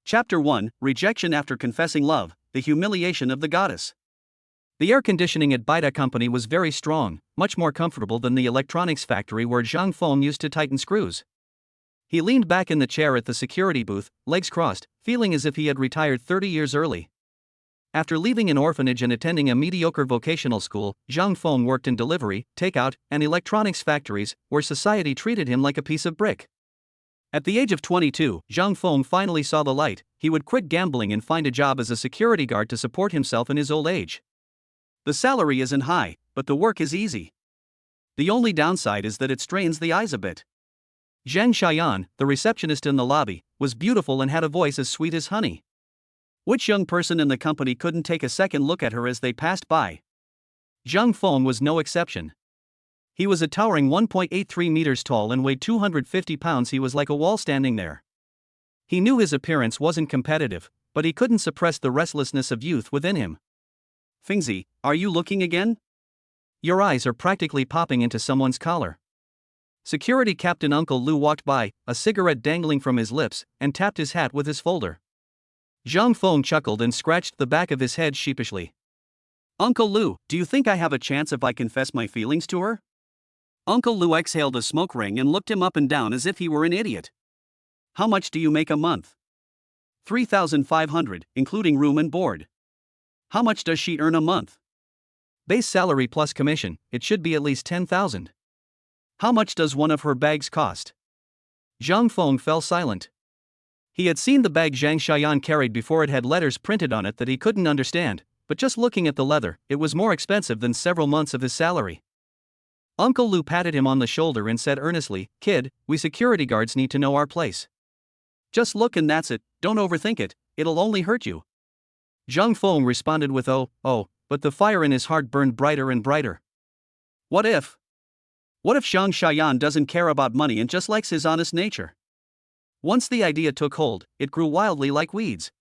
Chapter 1, Rejection After Confessing Love, The Humiliation of the Goddess. The air conditioning at Bida Company was very strong, much more comfortable than the electronics factory where Zhang Feng used to tighten screws. He leaned back in the chair at the security booth, legs crossed, feeling as if he had retired 30 years early. After leaving an orphanage and attending a mediocre vocational school, Zhang Feng worked in delivery, takeout, and electronics factories, where society treated him like a piece of brick. At the age of 22, Zhang Feng finally saw the light. He would quit gambling and find a job as a security guard to support himself in his old age. The salary isn't high, but the work is easy. The only downside is that it strains the eyes a bit. Zhang Xiaoyan, the receptionist in the lobby, was beautiful and had a voice as sweet as honey. Which young person in the company couldn't take a second look at her as they passed by? Zhang Feng was no exception. He was a towering 1.83 meters tall and weighed 250 pounds. He was like a wall standing there. He knew his appearance wasn't competitive, but he couldn't suppress the restlessness of youth within him. Fingzi, are you looking again? Your eyes are practically popping into someone's collar. Security Captain Uncle Lu walked by, a cigarette dangling from his lips, and tapped his hat with his folder. Zhang Feng chuckled and scratched the back of his head sheepishly. Uncle Lu, do you think I have a chance if I confess my feelings to her? Uncle Lu exhaled a smoke ring and looked him up and down as if he were an idiot. How much do you make a month? 3,500, including room and board. How much does she earn a month? Base salary plus commission, it should be at least 10,000. How much does one of her bags cost? Zhang Feng fell silent. He had seen the bag Zhang Xiaoyan carried before. It had letters printed on it that he couldn't understand, but just looking at the leather, it was more expensive than several months of his salary. Uncle Lu patted him on the shoulder and said earnestly, "Kid, we security guards need to know our place. Just look and that's it, don't overthink it, it'll only hurt you." Zhang Feng responded with oh, but the fire in his heart burned brighter and brighter. What if Zhang Xiaoyan doesn't care about money and just likes his honest nature? Once the idea took hold, it grew wildly like weeds.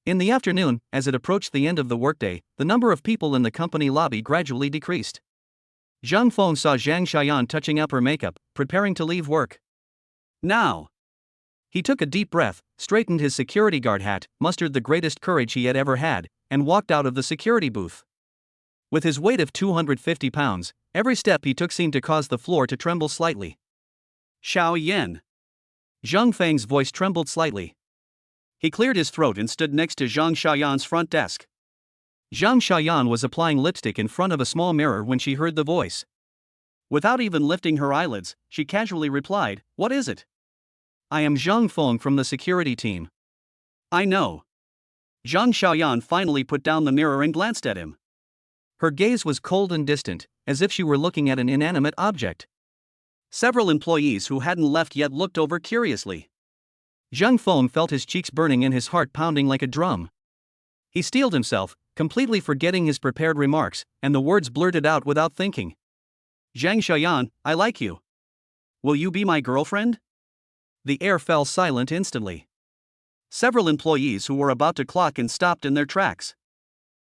In the afternoon, as it approached the end of the workday, the number of people in the company lobby gradually decreased. Zhang Feng saw Zhang Xiaoyan touching up her makeup, preparing to leave work. Now! He took a deep breath, straightened his security guard hat, mustered the greatest courage he had ever had, and walked out of the security booth. With his weight of 250 pounds, every step he took seemed to cause the floor to tremble slightly. Xiao Yan. Zhang Feng's voice trembled slightly. He cleared his throat and stood next to Zhang Xiaoyan's front desk. Zhang Xiaoyan was applying lipstick in front of a small mirror when she heard the voice. Without even lifting her eyelids, she casually replied, "What is it?" "I am Zhang Feng from the security team." "I know." Zhang Xiaoyan finally put down the mirror and glanced at him. Her gaze was cold and distant, as if she were looking at an inanimate object. Several employees who hadn't left yet looked over curiously. Zhang Feng felt his cheeks burning and his heart pounding like a drum. He steeled himself, completely forgetting his prepared remarks, and the words blurted out without thinking. "Zhang Xiaoyan, I like you. Will you be my girlfriend?" The air fell silent instantly. Several employees who were about to clock in stopped in their tracks.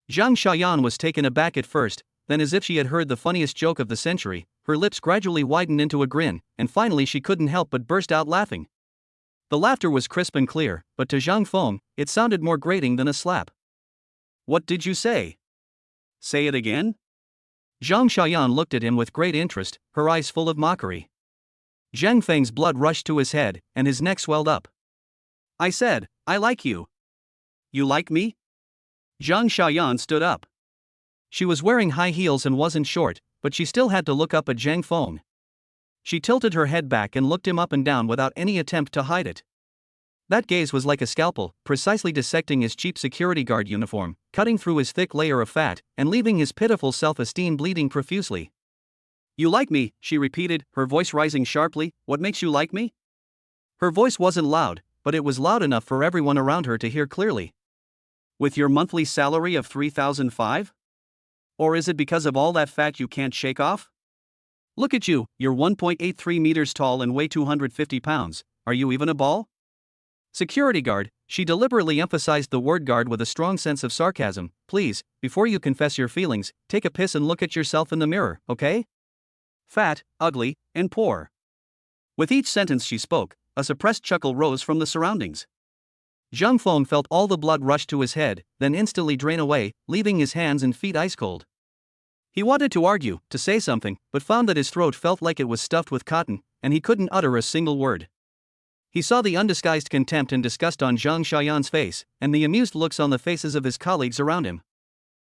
Zhang Xiaoyan was taken aback at first, then as if she had heard the funniest joke of the century, her lips gradually widened into a grin, and finally she couldn't help but burst out laughing. The laughter was crisp and clear, but to Zhang Feng, it sounded more grating than a slap. "What did you say? Say it again?" Zhang Xiaoyan looked at him with great interest, her eyes full of mockery. Zhang Feng's blood rushed to his head, and his neck swelled up. "I said, I like you. You like me?" Zhang Xiaoyan stood up. She was wearing high heels and wasn't short, but she still had to look up at Zhang Feng. She tilted her head back and looked him up and down without any attempt to hide it. That gaze was like a scalpel, precisely dissecting his cheap security guard uniform, cutting through his thick layer of fat, and leaving his pitiful self-esteem bleeding profusely. "You like me," she repeated, her voice rising sharply. "What makes you like me?" Her voice wasn't loud, but it was loud enough for everyone around her to hear clearly. "With your monthly salary of 3,500? Or is it because of all that fat you can't shake off? Look at you, you're 1.83 meters tall and weigh 250 pounds, are you even a ball?" Security guard, she deliberately emphasized the word guard with a strong sense of sarcasm. "Please, before you confess your feelings, take a piss and look at yourself in the mirror, okay? Fat, ugly, and poor." With each sentence she spoke, a suppressed chuckle rose from the surroundings. Zhang Feng felt all the blood rush to his head, then instantly drain away, leaving his hands and feet ice cold. He wanted to argue, to say something, but found that his throat felt like it was stuffed with cotton, and he couldn't utter a single word. He saw the undisguised contempt and disgust on Zhang Xiaoyan's face, and the amused looks on the faces of his colleagues around him.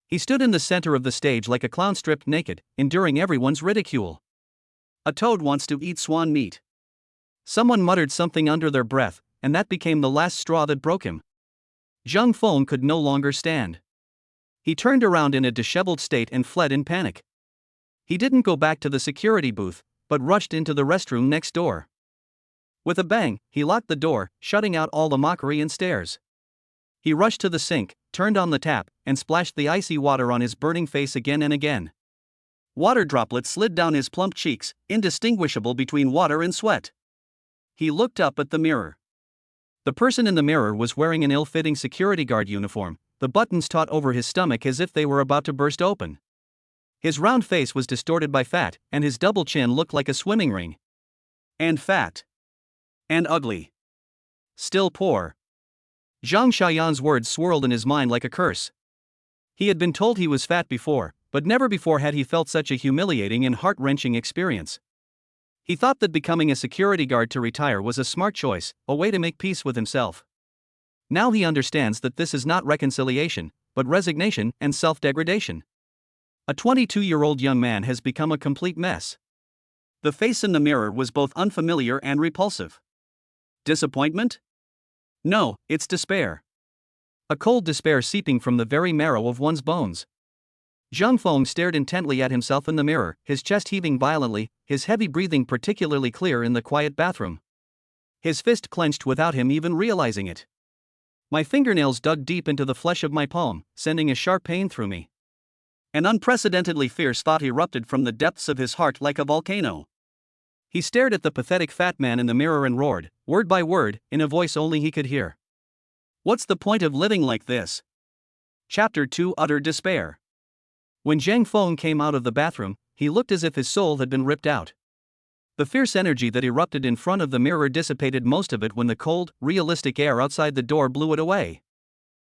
He stood in the center of the stage like a clown stripped naked, enduring everyone's ridicule. A toad wants to eat swan meat. Someone muttered something under their breath, and that became the last straw that broke him. Zhang Feng could no longer stand. He turned around in a disheveled state and fled in panic. He didn't go back to the security booth, but rushed into the restroom next door. With a bang, he locked the door, shutting out all the mockery and stares. He rushed to the sink, turned on the tap, and splashed the icy water on his burning face again and again. Water droplets slid down his plump cheeks, indistinguishable between water and sweat. He looked up at the mirror. The person in the mirror was wearing an ill-fitting security guard uniform, the buttons taut over his stomach as if they were about to burst open. His round face was distorted by fat, and his double chin looked like a swimming ring. And fat. And ugly. Still poor. Zhang Xiaoyan's words swirled in his mind like a curse. He had been told he was fat before, but never before had he felt such a humiliating and heart-wrenching experience. He thought that becoming a security guard to retire was a smart choice, a way to make peace with himself. Now he understands that this is not reconciliation, but resignation and self-degradation. A 22-year-old young man has become a complete mess. The face in the mirror was both unfamiliar and repulsive. Disappointment? No, it's despair. A cold despair seeping from the very marrow of one's bones. Zhang Feng stared intently at himself in the mirror, his chest heaving violently, his heavy breathing particularly clear in the quiet bathroom. His fist clenched without him even realizing it. My fingernails dug deep into the flesh of my palm, sending a sharp pain through me. An unprecedentedly fierce thought erupted from the depths of his heart like a volcano. He stared at the pathetic fat man in the mirror and roared, word by word, in a voice only he could hear. What's the point of living like this? Chapter 2: Utter Despair. When Zhang Feng came out of the bathroom, he looked as if his soul had been ripped out. The fierce energy that erupted in front of the mirror dissipated most of it when the cold, realistic air outside the door blew it away.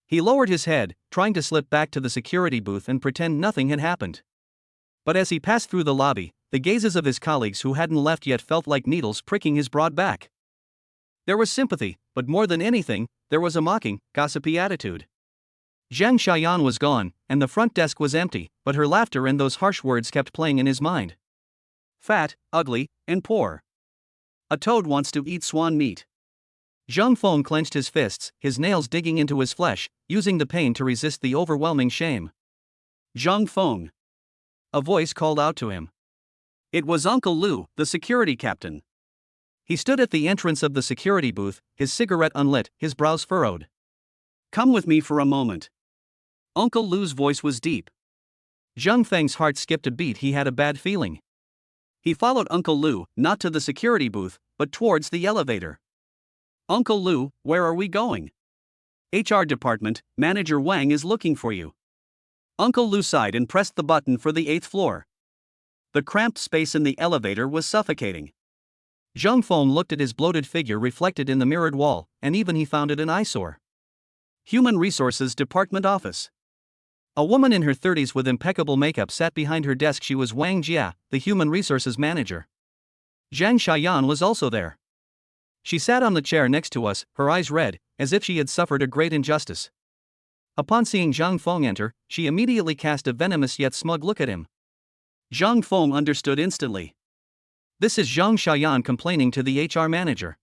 He lowered his head, trying to slip back to the security booth and pretend nothing had happened. But as he passed through the lobby, the gazes of his colleagues who hadn't left yet felt like needles pricking his broad back. There was sympathy, but more than anything, there was a mocking, gossipy attitude. Zhang Xiaoyan was gone, and the front desk was empty, but her laughter and those harsh words kept playing in his mind. Fat, ugly, and poor. A toad wants to eat swan meat. Zhang Feng clenched his fists, his nails digging into his flesh, using the pain to resist the overwhelming shame. Zhang Feng. A voice called out to him. It was Uncle Lu, the security captain. He stood at the entrance of the security booth, his cigarette unlit, his brows furrowed. Come with me for a moment. Uncle Lu's voice was deep. Zhang Feng's heart skipped a beat. He had a bad feeling. He followed Uncle Lu, not to the security booth, but towards the elevator. Uncle Lu, where are we going? HR department, Manager Wang is looking for you. Uncle Lu sighed and pressed the button for the 8th floor. The cramped space in the elevator was suffocating. Zhang Feng looked at his bloated figure reflected in the mirrored wall, and even he found it an eyesore. Human Resources Department Office. A woman in her 30s with impeccable makeup sat behind her desk. She was Wang Jia, the Human Resources Manager. Zhang Xiaoyan was also there. She sat on the chair next to us, her eyes red, as if she had suffered a great injustice. Upon seeing Zhang Feng enter, she immediately cast a venomous yet smug look at him. Zhang Feng understood instantly. This is Zhang Xiaoyan complaining to the HR manager.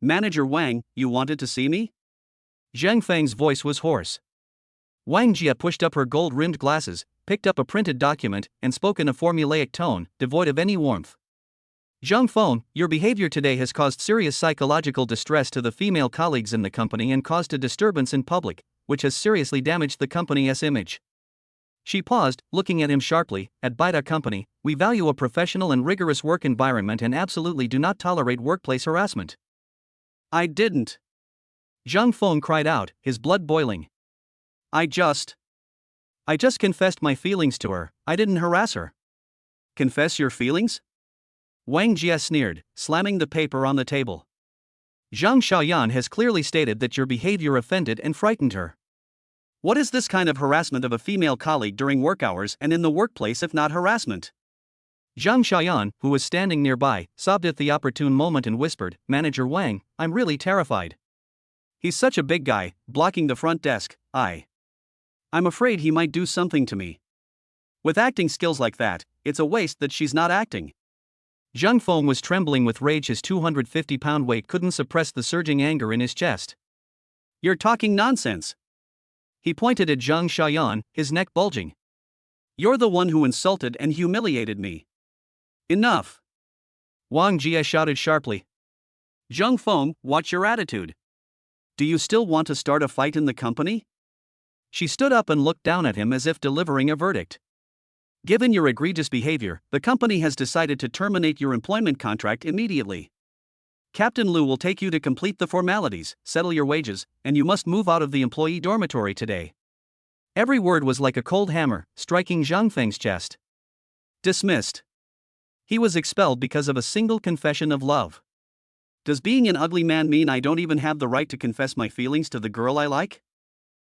Manager Wang, you wanted to see me? Zhang Feng's voice was hoarse. Wang Jia pushed up her gold-rimmed glasses, picked up a printed document, and spoke in a formulaic tone, devoid of any warmth. Zhang Feng, your behavior today has caused serious psychological distress to the female colleagues in the company and caused a disturbance in public, which has seriously damaged the company's image. She paused, looking at him sharply. At Bida Company, we value a professional and rigorous work environment and absolutely do not tolerate workplace harassment. I didn't. Zhang Feng cried out, his blood boiling. I just confessed my feelings to her. I didn't harass her. Confess your feelings? Wang Jia sneered, slamming the paper on the table. Zhang Xiaoyan has clearly stated that your behavior offended and frightened her. What is this kind of harassment of a female colleague during work hours and in the workplace if not harassment? Zhang Xiaoyan, who was standing nearby, sobbed at the opportune moment and whispered, "Manager Wang, I'm really terrified. He's such a big guy, blocking the front desk. I'm afraid he might do something to me. With acting skills like that, it's a waste that she's not acting." Zhang Feng was trembling with rage. His 250-pound weight couldn't suppress the surging anger in his chest. "You're talking nonsense." He pointed at Zhang Xiaoyan, his neck bulging. "You're the one who insulted and humiliated me." "Enough!" Wang Jie shouted sharply. "Zhang Feng, watch your attitude. Do you still want to start a fight in the company?" She stood up and looked down at him as if delivering a verdict. "Given your egregious behavior, the company has decided to terminate your employment contract immediately. Captain Liu will take you to complete the formalities, settle your wages, and you must move out of the employee dormitory today." Every word was like a cold hammer, striking Zhang Feng's chest. Dismissed. He was expelled because of a single confession of love. Does being an ugly man mean I don't even have the right to confess my feelings to the girl I like?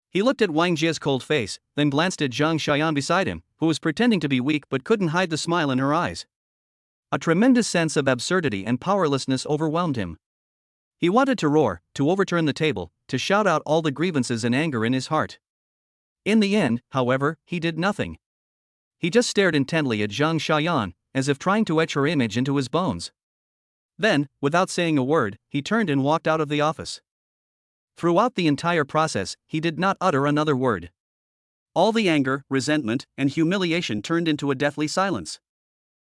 He looked at Wang Jie's cold face, then glanced at Zhang Xiaoyan beside him, who was pretending to be weak but couldn't hide the smile in her eyes. A tremendous sense of absurdity and powerlessness overwhelmed him. He wanted to roar, to overturn the table, to shout out all the grievances and anger in his heart. In the end, however, he did nothing. He just stared intently at Zhang Xiaoyan, as if trying to etch her image into his bones. Then, without saying a word, he turned and walked out of the office. Throughout the entire process, he did not utter another word. All the anger, resentment, and humiliation turned into a deathly silence.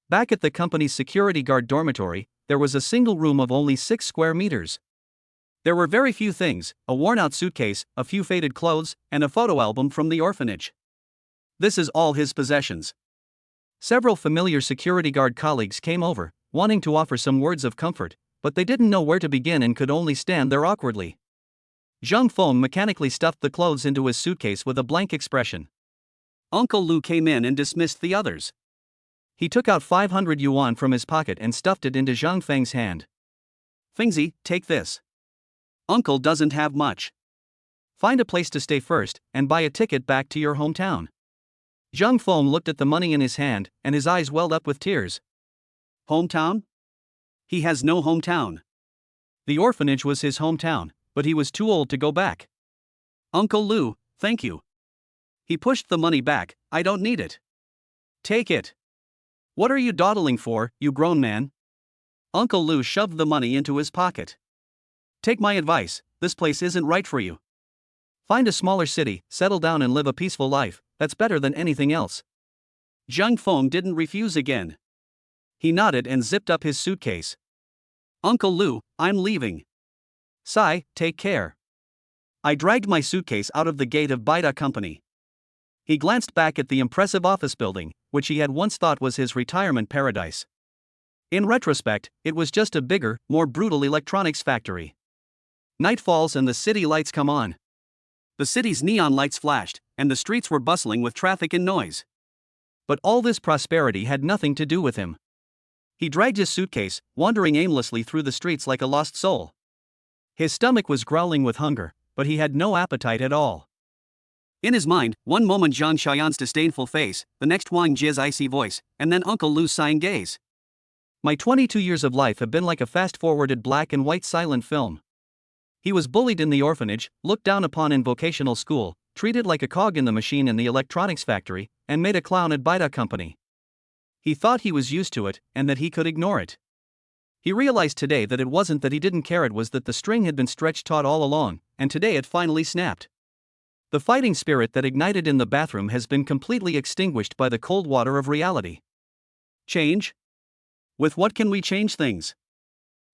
Back at the company's security guard dormitory, there was a single room of only 6 square meters. There were very few things: a worn-out suitcase, a few faded clothes, and a photo album from the orphanage. This is all his possessions. Several familiar security guard colleagues came over, wanting to offer some words of comfort, but they didn't know where to begin and could only stand there awkwardly. Zhang Feng mechanically stuffed the clothes into his suitcase with a blank expression. Uncle Liu came in and dismissed the others. He took out 500 yuan from his pocket and stuffed it into Zhang Feng's hand. "Fengzi, take this. Uncle doesn't have much. Find a place to stay first, and buy a ticket back to your hometown." Zhang Feng looked at the money in his hand, and his eyes welled up with tears. Hometown? He has no hometown. The orphanage was his hometown, but he was too old to go back. "Uncle Liu, thank you." He pushed the money back. "I don't need it." "Take it." "What are you dawdling for, you grown man?" Uncle Liu shoved the money into his pocket. "Take my advice, this place isn't right for you. Find a smaller city, settle down and live a peaceful life, that's better than anything else." Zhang Feng didn't refuse again. He nodded and zipped up his suitcase. "Uncle Liu, I'm leaving. Sai, take care." I dragged my suitcase out of the gate of Bida Company. He glanced back at the impressive office building, which he had once thought was his retirement paradise. In retrospect, it was just a bigger, more brutal electronics factory. Night falls and the city lights come on. The city's neon lights flashed, and the streets were bustling with traffic and noise. But all this prosperity had nothing to do with him. He dragged his suitcase, wandering aimlessly through the streets like a lost soul. His stomach was growling with hunger, but he had no appetite at all. In his mind, one moment Zhang Xiaoyan's disdainful face, the next Wang Jie's icy voice, and then Uncle Liu's sighing gaze. My 22 years of life have been like a fast-forwarded black and white silent film. He was bullied in the orphanage, looked down upon in vocational school, treated like a cog in the machine in the electronics factory, and made a clown at Bida Company. He thought he was used to it, and that he could ignore it. He realized today that it wasn't that he didn't care, it was that the string had been stretched taut all along, and today it finally snapped. The fighting spirit that ignited in the bathroom has been completely extinguished by the cold water of reality. Change? With what can we change things?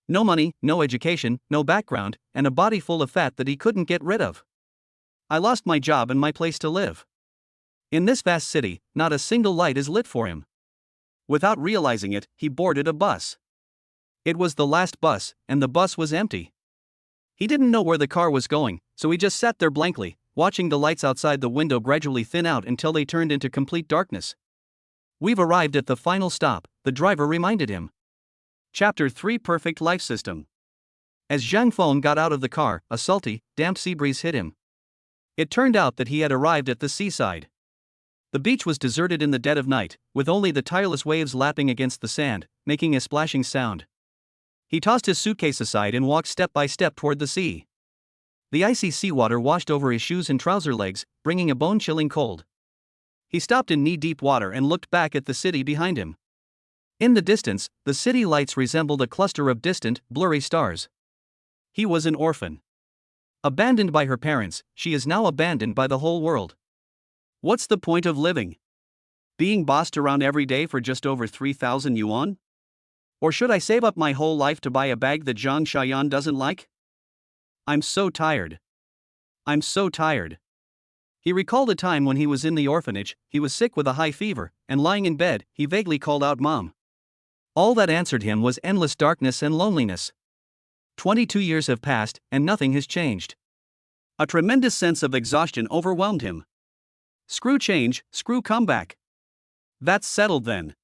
No money, no education, no background, and a body full of fat that he couldn't get rid of. I lost my job and my place to live. In this vast city, not a single light is lit for him. Without realizing it, he boarded a bus. It was the last bus, and the bus was empty. He didn't know where the car was going, so he just sat there blankly, watching the lights outside the window gradually thin out until they turned into complete darkness. "We've arrived at the final stop," the driver reminded him. Chapter 3: Perfect Life System. As Zhang Feng got out of the car, a salty, damp sea breeze hit him. It turned out that he had arrived at the seaside. The beach was deserted in the dead of night, with only the tireless waves lapping against the sand, making a splashing sound. He tossed his suitcase aside and walked step by step toward the sea. The icy seawater washed over his shoes and trouser legs, bringing a bone-chilling cold. He stopped in knee-deep water and looked back at the city behind him. In the distance, the city lights resembled a cluster of distant, blurry stars. He was an orphan. Abandoned by her parents, she is now abandoned by the whole world. What's the point of living? Being bossed around every day for just over 3,000 yuan? Or should I save up my whole life to buy a bag that Zhang Xiaoyan doesn't like? I'm so tired. I'm so tired. He recalled a time when he was in the orphanage. He was sick with a high fever, and lying in bed, he vaguely called out Mom. All that answered him was endless darkness and loneliness. 22 years have passed, and nothing has changed. A tremendous sense of exhaustion overwhelmed him. Screw change, screw comeback. That's settled then.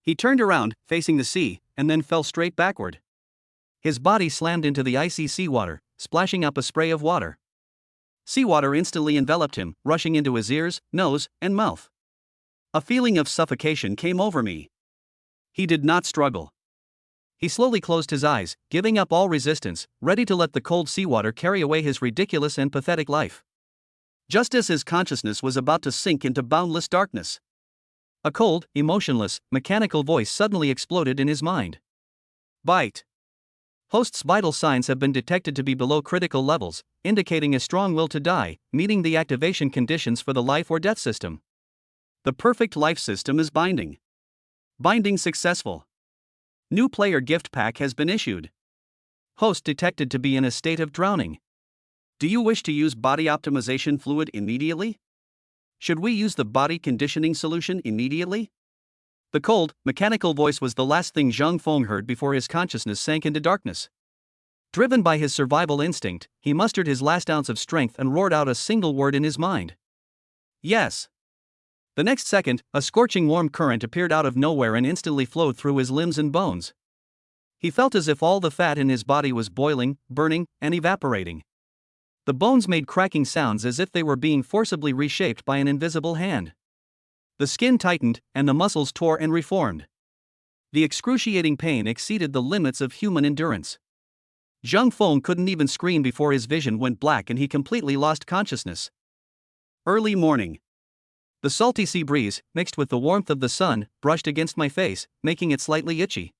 He turned around, facing the sea, and then fell straight backward. His body slammed into the icy seawater, splashing up a spray of water. Seawater instantly enveloped him, rushing into his ears, nose, and mouth. A feeling of suffocation came over me. He did not struggle. He slowly closed his eyes, giving up all resistance, ready to let the cold seawater carry away his ridiculous and pathetic life. Just as his consciousness was about to sink into boundless darkness, a cold, emotionless, mechanical voice suddenly exploded in his mind. Bite. Host's vital signs have been detected to be below critical levels, indicating a strong will to die, meeting the activation conditions for the life or death system. The perfect life system is binding. Binding successful. New player gift pack has been issued. Host detected to be in a state of drowning. Do you wish to use body optimization fluid immediately? Should we use the body conditioning solution immediately? The cold, mechanical voice was the last thing Zhang Feng heard before his consciousness sank into darkness. Driven by his survival instinct, he mustered his last ounce of strength and roared out a single word in his mind. Yes. The next second, a scorching warm current appeared out of nowhere and instantly flowed through his limbs and bones. He felt as if all the fat in his body was boiling, burning, and evaporating. The bones made cracking sounds as if they were being forcibly reshaped by an invisible hand. The skin tightened, and the muscles tore and reformed. The excruciating pain exceeded the limits of human endurance. Zhang Feng couldn't even scream before his vision went black and he completely lost consciousness. Early morning. The salty sea breeze, mixed with the warmth of the sun, brushed against my face, making it slightly itchy.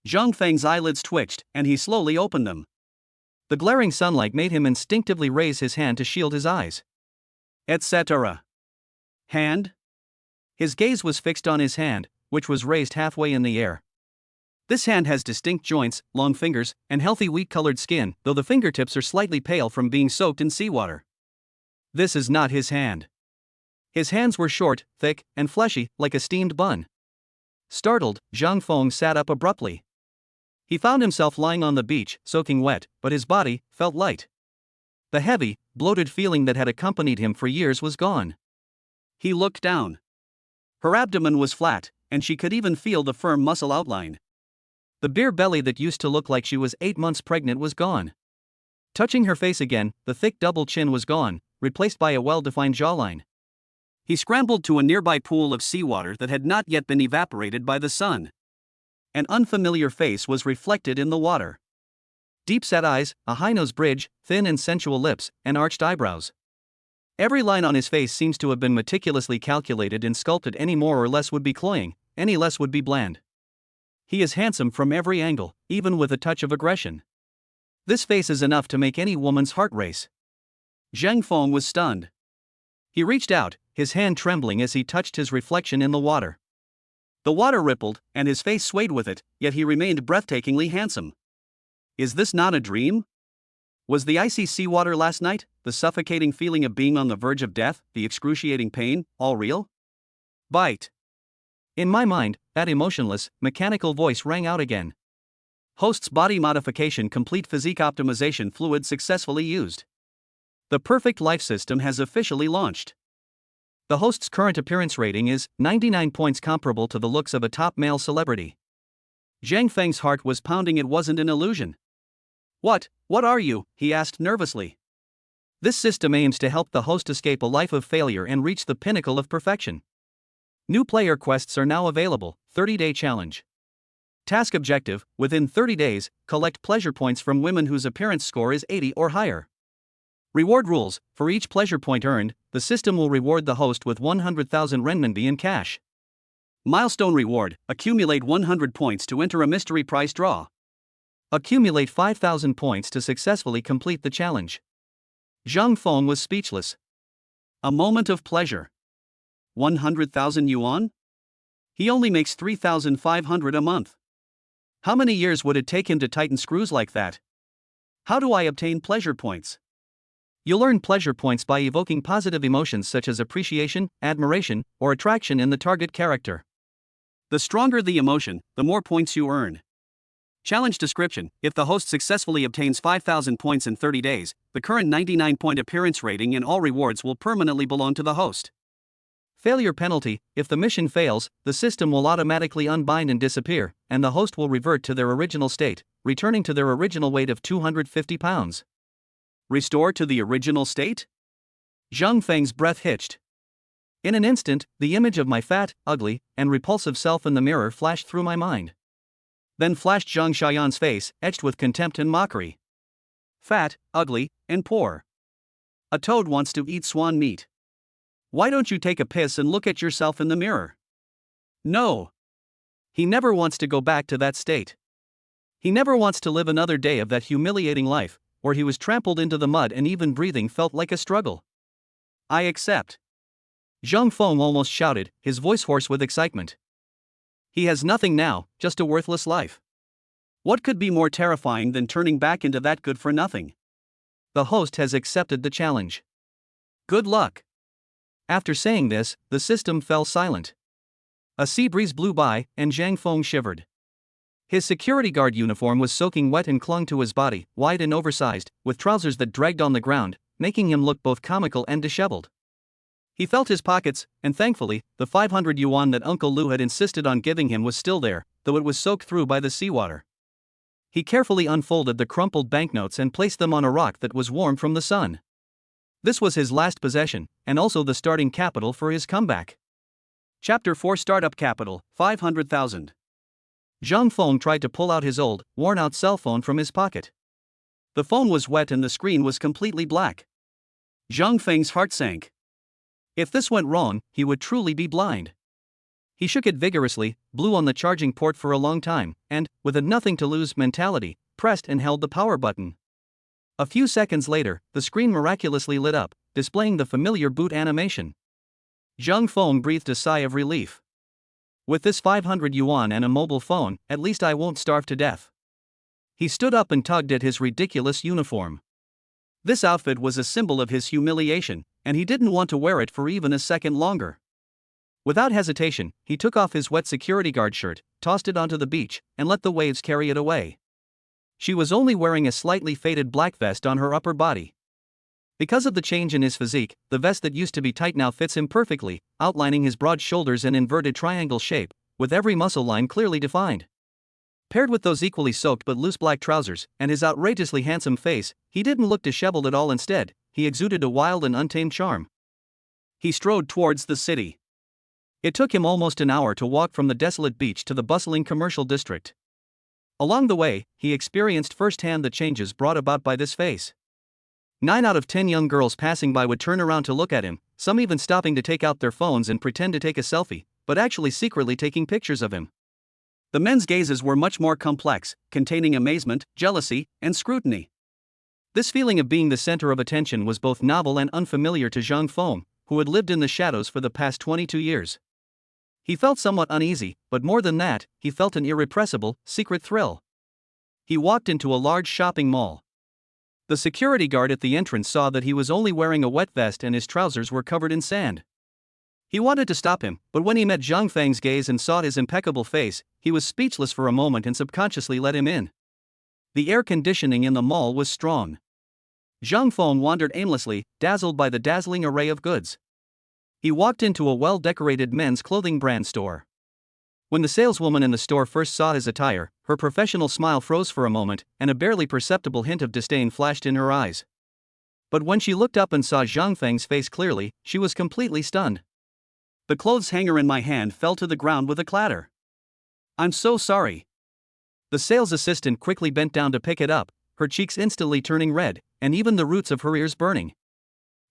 Zhang Feng's eyelids twitched, and he slowly opened them. The glaring sunlight made him instinctively raise his hand to shield his eyes. Etc. Hand? His gaze was fixed on his hand, which was raised halfway in the air. This hand has distinct joints, long fingers, and healthy wheat-colored skin, though the fingertips are slightly pale from being soaked in seawater. This is not his hand. His hands were short, thick, and fleshy, like a steamed bun. Startled, Zhang Feng sat up abruptly. He found himself lying on the beach, soaking wet, but his body felt light. The heavy, bloated feeling that had accompanied him for years was gone. He looked down. Her abdomen was flat, and she could even feel the firm muscle outline. The beer belly that used to look like she was 8 months pregnant was gone. Touching her face again, the thick double chin was gone, replaced by a well-defined jawline. He scrambled to a nearby pool of seawater that had not yet been evaporated by the sun. An unfamiliar face was reflected in the water. Deep-set eyes, a high-nose bridge, thin and sensual lips, and arched eyebrows. Every line on his face seems to have been meticulously calculated and sculpted. Any more or less would be cloying, any less would be bland. He is handsome from every angle, even with a touch of aggression. This face is enough to make any woman's heart race. Zhang Feng was stunned. He reached out, his hand trembling as he touched his reflection in the water. The water rippled, and his face swayed with it, yet he remained breathtakingly handsome. Is this not a dream? Was the icy seawater last night, the suffocating feeling of being on the verge of death, the excruciating pain, all real? Bite. In my mind, that emotionless, mechanical voice rang out again. Host's body modification complete physique optimization fluid successfully used. The perfect life system has officially launched. The host's current appearance rating is 99 points, comparable to the looks of a top male celebrity. Zhang Feng's heart was pounding. It wasn't an illusion. What are you?" he asked nervously. This system aims to help the host escape a life of failure and reach the pinnacle of perfection. New player quests are now available. 30-day challenge. Task objective: within 30 days, collect pleasure points from women whose appearance score is 80 or higher. Reward rules: for each pleasure point earned, the system will reward the host with 100,000 renminbi in cash. Milestone reward: accumulate 100 points to enter a mystery prize draw. Accumulate 5,000 points to successfully complete the challenge. Zhang Feng was speechless. A moment of pleasure. 100,000 yuan? He only makes 3,500 a month. How many years would it take him to tighten screws like that? How do I obtain pleasure points? You'll earn pleasure points by evoking positive emotions such as appreciation, admiration, or attraction in the target character. The stronger the emotion, the more points you earn. Challenge description: if the host successfully obtains 5,000 points in 30 days, the current 99-point appearance rating and all rewards will permanently belong to the host. Failure penalty: if the mission fails, the system will automatically unbind and disappear, and the host will revert to their original state, returning to their original weight of 250 pounds. Restore to the original state? Zhang Feng's breath hitched. In an instant, the image of my fat, ugly, and repulsive self in the mirror flashed through my mind. Then flashed Zhang Xiaoyan's face, etched with contempt and mockery. Fat, ugly, and poor. A toad wants to eat swan meat. Why don't you take a piss and look at yourself in the mirror? No. He never wants to go back to that state. He never wants to live another day of that humiliating life, where he was trampled into the mud and even breathing felt like a struggle. I accept. Zhang Feng almost shouted, his voice hoarse with excitement. He has nothing now, just a worthless life. What could be more terrifying than turning back into that good-for-nothing? The host has accepted the challenge. Good luck. After saying this, the system fell silent. A sea breeze blew by, and Zhang Feng shivered. His security guard uniform was soaking wet and clung to his body, wide and oversized, with trousers that dragged on the ground, making him look both comical and disheveled. He felt his pockets, and thankfully, the 500 yuan that Uncle Lu had insisted on giving him was still there, though it was soaked through by the seawater. He carefully unfolded the crumpled banknotes and placed them on a rock that was warm from the sun. This was his last possession, and also the starting capital for his comeback. Chapter 4: Startup Capital, 500,000. Zhang Feng tried to pull out his old, worn-out cell phone from his pocket. The phone was wet and the screen was completely black. Zhang Feng's heart sank. If this went wrong, he would truly be blind. He shook it vigorously, blew on the charging port for a long time, and, with a nothing-to-lose mentality, pressed and held the power button. A few seconds later, the screen miraculously lit up, displaying the familiar boot animation. Zhang Feng breathed a sigh of relief. With this 500 yuan and a mobile phone, at least I won't starve to death. He stood up and tugged at his ridiculous uniform. This outfit was a symbol of his humiliation, and he didn't want to wear it for even a second longer. Without hesitation, he took off his wet security guard shirt, tossed it onto the beach, and let the waves carry it away. She was only wearing a slightly faded black vest on her upper body. Because of the change in his physique, the vest that used to be tight now fits him perfectly, outlining his broad shoulders and inverted triangle shape, with every muscle line clearly defined. Paired with those equally soaked but loose black trousers, and his outrageously handsome face, he didn't look disheveled at all. Instead, he exuded a wild and untamed charm. He strode towards the city. It took him almost an hour to walk from the desolate beach to the bustling commercial district. Along the way, he experienced firsthand the changes brought about by this face. 9 out of 10 young girls passing by would turn around to look at him, some even stopping to take out their phones and pretend to take a selfie, but actually secretly taking pictures of him. The men's gazes were much more complex, containing amazement, jealousy, and scrutiny. This feeling of being the center of attention was both novel and unfamiliar to Zhang Feng, who had lived in the shadows for the past 22 years. He felt somewhat uneasy, but more than that, he felt an irrepressible, secret thrill. He walked into a large shopping mall. The security guard at the entrance saw that he was only wearing a wet vest and his trousers were covered in sand. He wanted to stop him, but when he met Zhang Feng's gaze and saw his impeccable face, he was speechless for a moment and subconsciously let him in. The air conditioning in the mall was strong. Zhang Feng wandered aimlessly, dazzled by the dazzling array of goods. He walked into a well-decorated men's clothing brand store. When the saleswoman in the store first saw his attire, her professional smile froze for a moment, and a barely perceptible hint of disdain flashed in her eyes. But when she looked up and saw Zhang Feng's face clearly, she was completely stunned. The clothes hanger in my hand fell to the ground with a clatter. "I'm so sorry." The sales assistant quickly bent down to pick it up, her cheeks instantly turning red, and even the roots of her ears burning.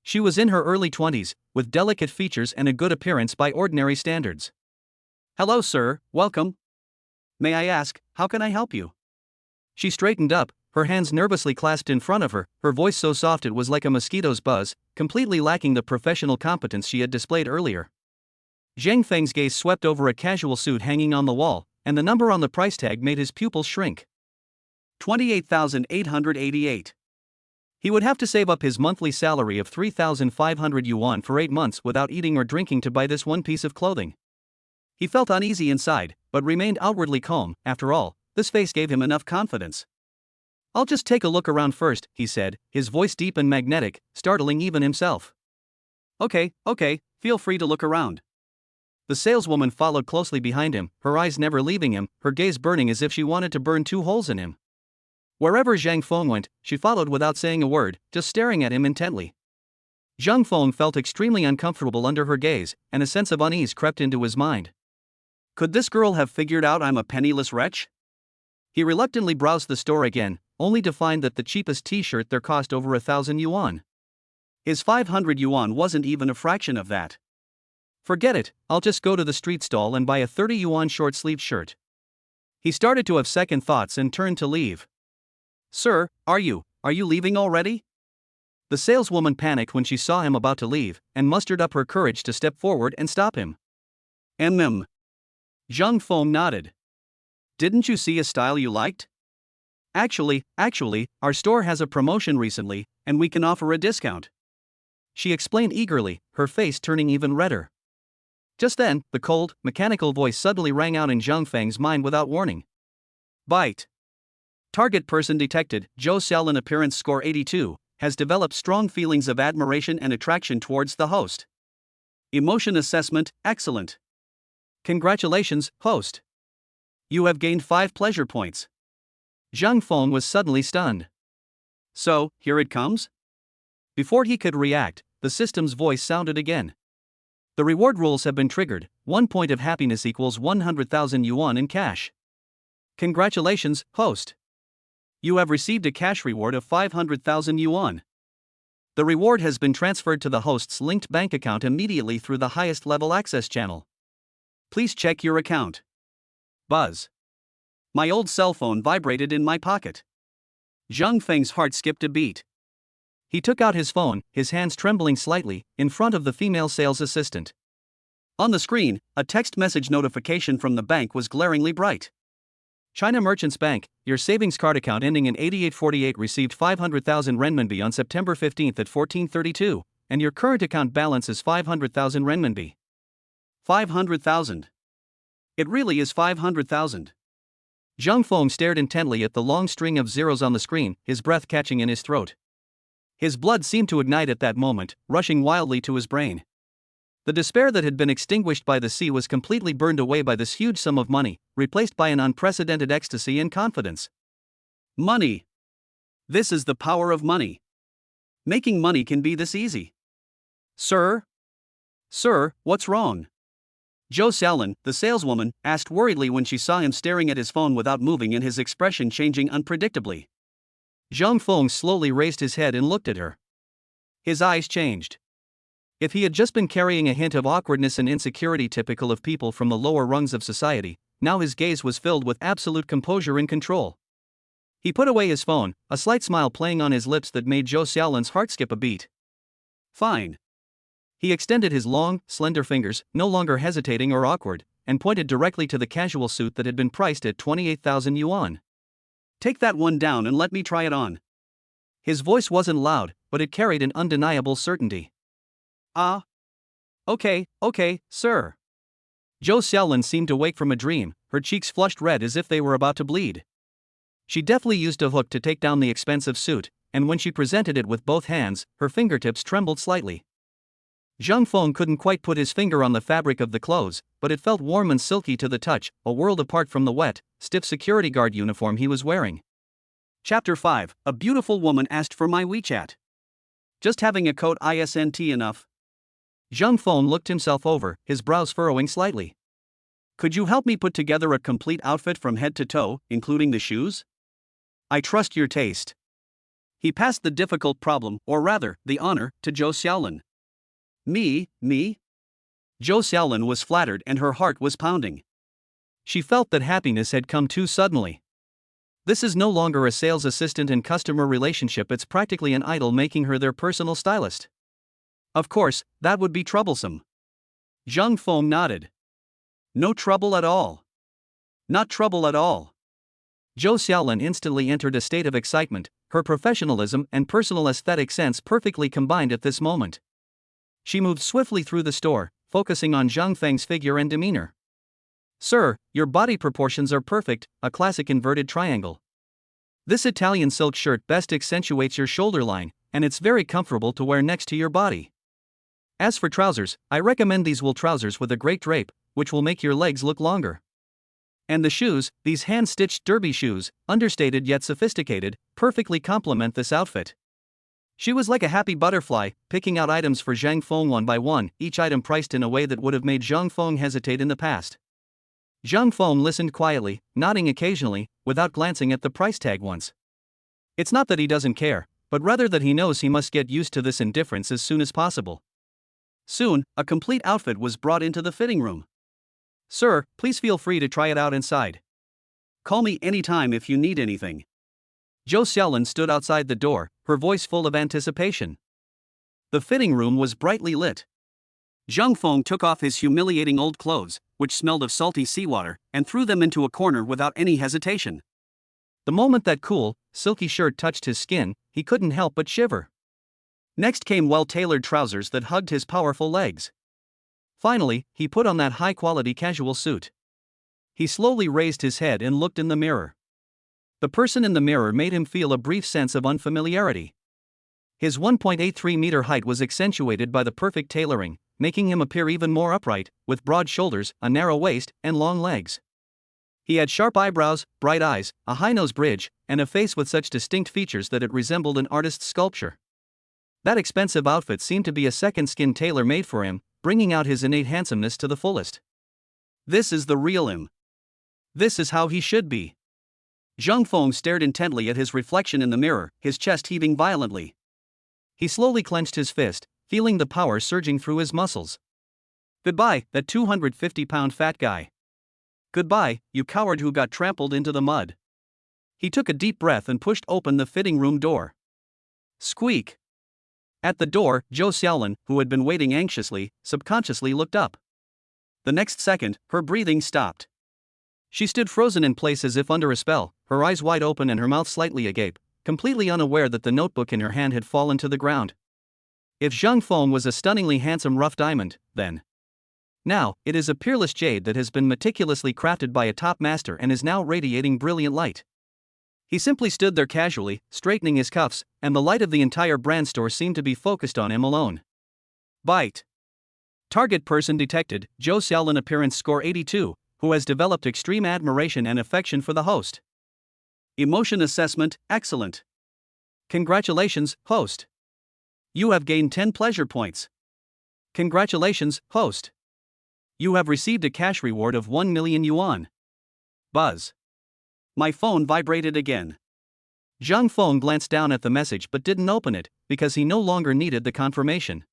She was in her early 20s, with delicate features and a good appearance by ordinary standards. "Hello, sir, welcome. May I ask, how can I help you?" She straightened up, her hands nervously clasped in front of her, her voice so soft it was like a mosquito's buzz, completely lacking the professional competence she had displayed earlier. Zhang Feng's gaze swept over a casual suit hanging on the wall, and the number on the price tag made his pupils shrink. 28,888. He would have to save up his monthly salary of 3,500 yuan for 8 months without eating or drinking to buy this one piece of clothing. He felt uneasy inside, but remained outwardly calm. After all, this face gave him enough confidence. "I'll just take a look around first," he said, his voice deep and magnetic, startling even himself. Okay, feel free to look around." The saleswoman followed closely behind him, her eyes never leaving him, her gaze burning as if she wanted to burn 2 holes in him. Wherever Zhang Feng went, she followed without saying a word, just staring at him intently. Zhang Feng felt extremely uncomfortable under her gaze, and a sense of unease crept into his mind. Could this girl have figured out I'm a penniless wretch? He reluctantly browsed the store again, only to find that the cheapest t-shirt there cost over 1,000 yuan. His 500 yuan wasn't even a fraction of that. Forget it, I'll just go to the street stall and buy a 30 yuan short-sleeved shirt. He started to have second thoughts and turned to leave. "Sir, are you leaving already?" The saleswoman panicked when she saw him about to leave, and mustered up her courage to step forward and stop him. Zhang Feng nodded. "Didn't you see a style you liked? Actually, our store has a promotion recently, and we can offer a discount," she explained eagerly, her face turning even redder. Just then, the cold, mechanical voice suddenly rang out in Zhang Feng's mind without warning. "Bite. Target person detected. Zhou Xiaolin appearance score 82, has developed strong feelings of admiration and attraction towards the host. Emotion assessment, excellent. Congratulations, host. You have gained 5 pleasure points." Zhang Feng was suddenly stunned. "So, here it comes?" Before he could react, the system's voice sounded again. "The reward rules have been triggered. 1 point of happiness equals 100,000 yuan in cash. Congratulations, host. You have received a cash reward of 500,000 yuan. The reward has been transferred to the host's linked bank account immediately through the highest level access channel. Please check your account." Buzz. My old cell phone vibrated in my pocket. Zhang Feng's heart skipped a beat. He took out his phone, his hands trembling slightly, in front of the female sales assistant. On the screen, a text message notification from the bank was glaringly bright. "China Merchants Bank, your savings card account ending in 8848 received 500,000 renminbi on September 15 at 14:32, and your current account balance is 500,000 renminbi. 500,000. It really is 500,000. Zhang Feng stared intently at the long string of zeros on the screen, his breath catching in his throat. His blood seemed to ignite at that moment, rushing wildly to his brain. The despair that had been extinguished by the sea was completely burned away by this huge sum of money, replaced by an unprecedented ecstasy and confidence. Money. This is the power of money. Making money can be this easy. Sir, what's wrong? Zhou Xiaolin, the saleswoman, asked worriedly when she saw him staring at his phone without moving and his expression changing unpredictably. Zhang Feng slowly raised his head and looked at her. His eyes changed. If he had just been carrying a hint of awkwardness and insecurity typical of people from the lower rungs of society, now his gaze was filled with absolute composure and control. He put away his phone, a slight smile playing on his lips that made Zhou Xiaolin's heart skip a beat. Fine. He extended his long, slender fingers, no longer hesitating or awkward, and pointed directly to the casual suit that had been priced at 28,000 yuan. Take that one down and let me try it on. His voice wasn't loud, but it carried an undeniable certainty. Okay, sir. Zhou Xiaolin seemed to wake from a dream, her cheeks flushed red as if they were about to bleed. She deftly used a hook to take down the expensive suit, and when she presented it with both hands, her fingertips trembled slightly. Zhang Feng couldn't quite put his finger on the fabric of the clothes, but it felt warm and silky to the touch, a world apart from the wet, stiff security guard uniform he was wearing. Chapter 5. A beautiful woman asked for my WeChat. Just having a coat isn't enough. Zhang Feng looked himself over, his brows furrowing slightly. Could you help me put together a complete outfit from head to toe, including the shoes? I trust your taste. He passed the difficult problem, or rather, the honor, to Zhou Xiaolin. Me? Zhou Xiaolin was flattered and her heart was pounding. She felt that happiness had come too suddenly. This is no longer a sales assistant and customer relationship, it's practically an idol making her their personal stylist. Of course, that would be troublesome. Zhang Feng nodded. No trouble at all. Not trouble at all. Zhou Xiaolin instantly entered a state of excitement, her professionalism and personal aesthetic sense perfectly combined at this moment. She moved swiftly through the store, focusing on Zhang Feng's figure and demeanor. Sir, your body proportions are perfect, a classic inverted triangle. This Italian silk shirt best accentuates your shoulder line, and it's very comfortable to wear next to your body. As for trousers, I recommend these wool trousers with a great drape, which will make your legs look longer. And the shoes, these hand-stitched derby shoes, understated yet sophisticated, perfectly complement this outfit. She was like a happy butterfly, picking out items for Zhang Feng one by one, each item priced in a way that would have made Zhang Feng hesitate in the past. Zhang Feng listened quietly, nodding occasionally, without glancing at the price tag once. It's not that he doesn't care, but rather that he knows he must get used to this indifference as soon as possible. Soon, a complete outfit was brought into the fitting room. Sir, please feel free to try it out inside. Call me anytime if you need anything. Zhou Xiaolin stood outside the door, her voice full of anticipation. The fitting room was brightly lit. Zhang Feng took off his humiliating old clothes, which smelled of salty seawater, and threw them into a corner without any hesitation. The moment that cool, silky shirt touched his skin, he couldn't help but shiver. Next came well-tailored trousers that hugged his powerful legs. Finally, he put on that high-quality casual suit. He slowly raised his head and looked in the mirror. The person in the mirror made him feel a brief sense of unfamiliarity. His 1.83-meter height was accentuated by the perfect tailoring, making him appear even more upright, with broad shoulders, a narrow waist, and long legs. He had sharp eyebrows, bright eyes, a high-nose bridge, and a face with such distinct features that it resembled an artist's sculpture. That expensive outfit seemed to be a second-skin tailor-made for him, bringing out his innate handsomeness to the fullest. This is the real him. This is how he should be. Zhang Feng stared intently at his reflection in the mirror, his chest heaving violently. He slowly clenched his fist, feeling the power surging through his muscles. Goodbye, that 250-pound fat guy. Goodbye, you coward who got trampled into the mud. He took a deep breath and pushed open the fitting room door. Squeak. At the door, Zhou Xiaolin, who had been waiting anxiously, subconsciously looked up. The next second, her breathing stopped. She stood frozen in place as if under a spell, her eyes wide open and her mouth slightly agape, completely unaware that the notebook in her hand had fallen to the ground. If Zhang Feng was a stunningly handsome rough diamond, then now, it is a peerless jade that has been meticulously crafted by a top master and is now radiating brilliant light. He simply stood there casually, straightening his cuffs, and the light of the entire brand store seemed to be focused on him alone. Bite. Target person detected, Zhou Xiaolin appearance score 82, who has developed extreme admiration and affection for the host. Emotion assessment, excellent. Congratulations, host. You have gained 10 pleasure points. Congratulations, host. You have received a cash reward of 1 million yuan. Buzz. My phone vibrated again. Zhang Feng glanced down at the message but didn't open it, because he no longer needed the confirmation.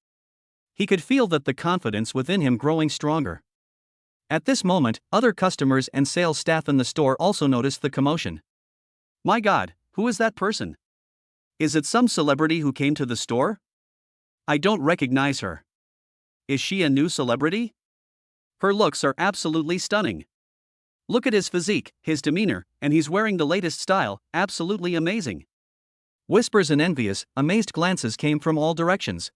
He could feel that the confidence within him growing stronger. At this moment, other customers and sales staff in the store also noticed the commotion. My God, who is that person? Is it some celebrity who came to the store? I don't recognize her. Is she a new celebrity? Her looks are absolutely stunning. Look at his physique, his demeanor, and he's wearing the latest style, absolutely amazing. Whispers and envious, amazed glances came from all directions.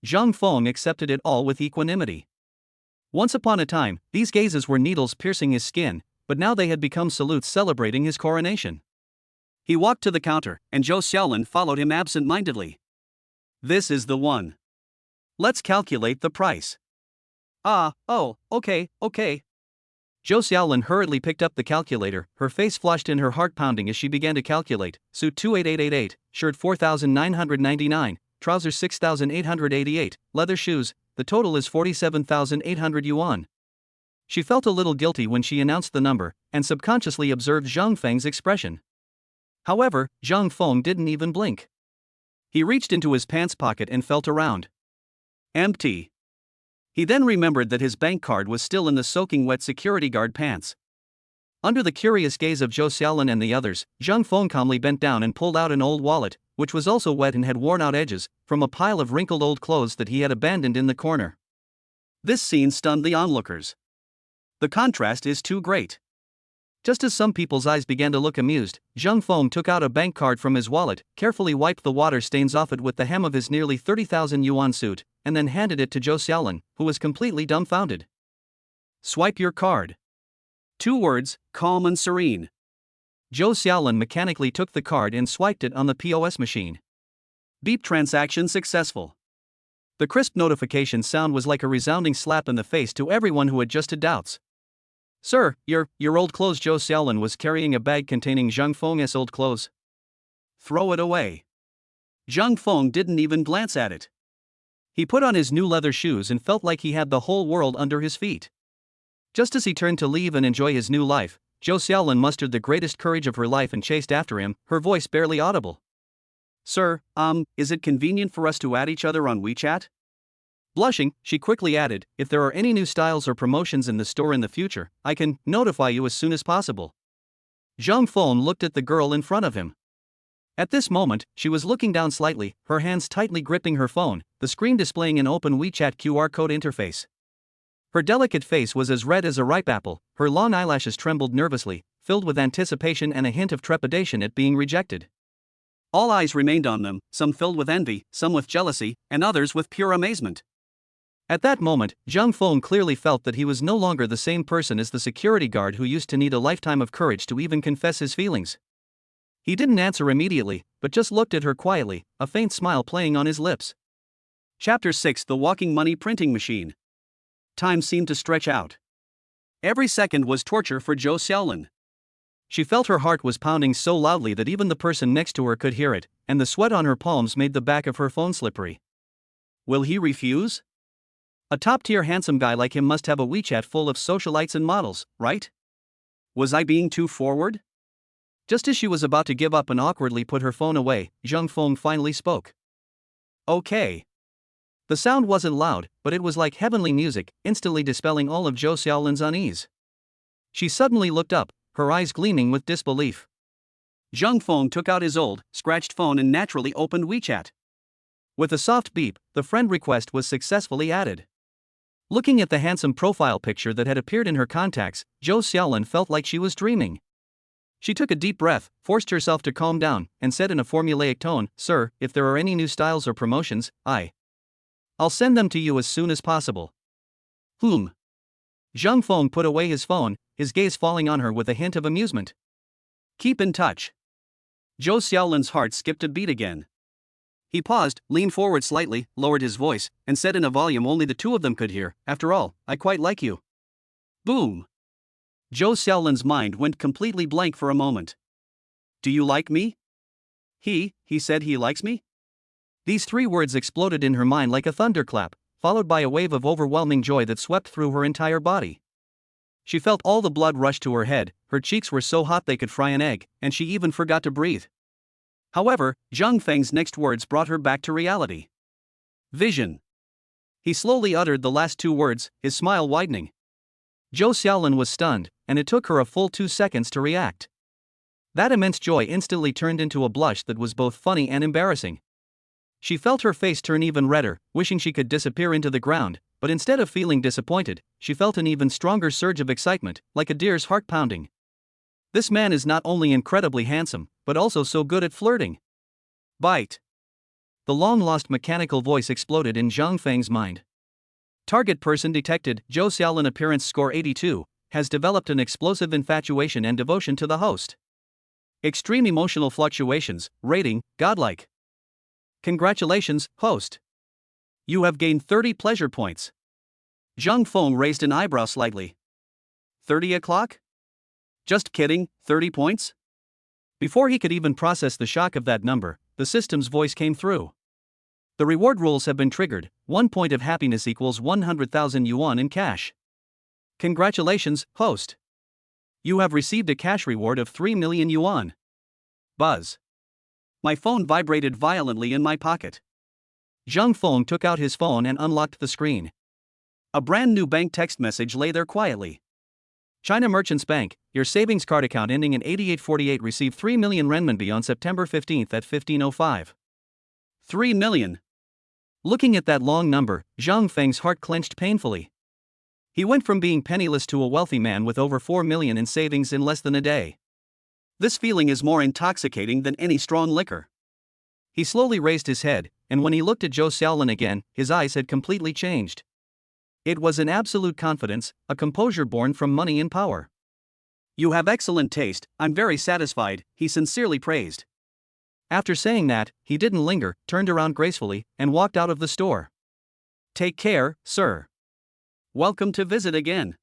Zhang Feng accepted it all with equanimity. Once upon a time, these gazes were needles piercing his skin, but now they had become salutes celebrating his coronation. He walked to the counter, and Zhou Xiaolin followed him absent-mindedly. This is the one. Let's calculate the price. Oh, okay. Zhou Xiaolin hurriedly picked up the calculator, her face flushed and her heart pounding as she began to calculate. Suit 28888, shirt 4,999, trousers 6,888, leather shoes, the total is 47,800 yuan. She felt a little guilty when she announced the number, and subconsciously observed Zhang Feng's expression. However, Zhang Feng didn't even blink. He reached into his pants pocket and felt around. Empty. He then remembered that his bank card was still in the soaking wet security guard pants. Under the curious gaze of Zhou Xiaolin and the others, Zhang Feng calmly bent down and pulled out an old wallet, which was also wet and had worn out edges, from a pile of wrinkled old clothes that he had abandoned in the corner. This scene stunned the onlookers. The contrast is too great. Just as some people's eyes began to look amused, Zhang Feng took out a bank card from his wallet, carefully wiped the water stains off it with the hem of his nearly 30,000 yuan suit, and then handed it to Zhou Xiaolin, who was completely dumbfounded. Swipe your card. 2 words, calm and serene. Zhou Xiaolin mechanically took the card and swiped it on the POS machine. Beep, transaction successful. The crisp notification sound was like a resounding slap in the face to everyone who had just had doubts. Sir, your old clothes. Zhou Xiaolin was carrying a bag containing Zhang Feng's old clothes. Throw it away. Zhang Feng didn't even glance at it. He put on his new leather shoes and felt like he had the whole world under his feet. Just as he turned to leave and enjoy his new life, Zhou Xiaolin mustered the greatest courage of her life and chased after him, her voice barely audible. Sir, is it convenient for us to add each other on WeChat? Blushing, she quickly added, if there are any new styles or promotions in the store in the future, I can notify you as soon as possible. Zhang Feng looked at the girl in front of him. At this moment, she was looking down slightly, her hands tightly gripping her phone, the screen displaying an open WeChat QR code interface. Her delicate face was as red as a ripe apple, her long eyelashes trembled nervously, filled with anticipation and a hint of trepidation at being rejected. All eyes remained on them, some filled with envy, some with jealousy, and others with pure amazement. At that moment, Zhang Feng clearly felt that he was no longer the same person as the security guard who used to need a lifetime of courage to even confess his feelings. He didn't answer immediately, but just looked at her quietly, a faint smile playing on his lips. Chapter 6: The Walking Money Printing Machine. Time seemed to stretch out. Every second was torture for Zhou Xiaolin. She felt her heart was pounding so loudly that even the person next to her could hear it, and the sweat on her palms made the back of her phone slippery. Will he refuse? A top-tier handsome guy like him must have a WeChat full of socialites and models, right? Was I being too forward? Just as she was about to give up and awkwardly put her phone away, Zhang Feng finally spoke. Okay. The sound wasn't loud, but it was like heavenly music, instantly dispelling all of Zhou Xiaolin's unease. She suddenly looked up, her eyes gleaming with disbelief. Zhang Feng took out his old, scratched phone and naturally opened WeChat. With a soft beep, the friend request was successfully added. Looking at the handsome profile picture that had appeared in her contacts, Zhou Xiaolin felt like she was dreaming. She took a deep breath, forced herself to calm down, and said in a formulaic tone, Sir, if there are any new styles or promotions, I'll send them to you as soon as possible. Zhang Feng put away his phone, his gaze falling on her with a hint of amusement. Keep in touch. Zhou Xiaolin's heart skipped a beat again. He paused, leaned forward slightly, lowered his voice, and said in a volume only the two of them could hear, After all, I quite like you. Boom! Zhou Xiaolin's mind went completely blank for a moment. Do you like me? He said he likes me? These 3 words exploded in her mind like a thunderclap, followed by a wave of overwhelming joy that swept through her entire body. She felt all the blood rush to her head, her cheeks were so hot they could fry an egg, and she even forgot to breathe. However, Zhang Feng's next words brought her back to reality. Vision. He slowly uttered the last 2 words, his smile widening. Zhou Xiaolin was stunned, and it took her a full 2 seconds to react. That immense joy instantly turned into a blush that was both funny and embarrassing. She felt her face turn even redder, wishing she could disappear into the ground, but instead of feeling disappointed, she felt an even stronger surge of excitement, like a deer's heart pounding. This man is not only incredibly handsome, but also so good at flirting. Bite. The long-lost mechanical voice exploded in Zhang Feng's mind. Target person detected, Zhou Xiaolin appearance score 82, has developed an explosive infatuation and devotion to the host. Extreme emotional fluctuations, rating, godlike. Congratulations, host. You have gained 30 pleasure points. Zhang Feng raised an eyebrow slightly. 30 o'clock? Just kidding, 30 points? Before he could even process the shock of that number, the system's voice came through. The reward rules have been triggered. 1 point of happiness equals 100,000 yuan in cash. Congratulations, host. You have received a cash reward of 3 million yuan. Buzz. My phone vibrated violently in my pocket. Zhang Feng took out his phone and unlocked the screen. A brand new bank text message lay there quietly. China Merchants Bank, your savings card account ending in 8848 received 3 million renminbi on September 15 at 15:05. 3 million. Looking at that long number, Zhang Feng's heart clenched painfully. He went from being penniless to a wealthy man with over 4 million in savings in less than a day. This feeling is more intoxicating than any strong liquor. He slowly raised his head, and when he looked at Zhou Xiaolin again, his eyes had completely changed. It was an absolute confidence, a composure born from money and power. You have excellent taste, I'm very satisfied, he sincerely praised. After saying that, he didn't linger, turned around gracefully, and walked out of the store. Take care, sir. Welcome to visit again.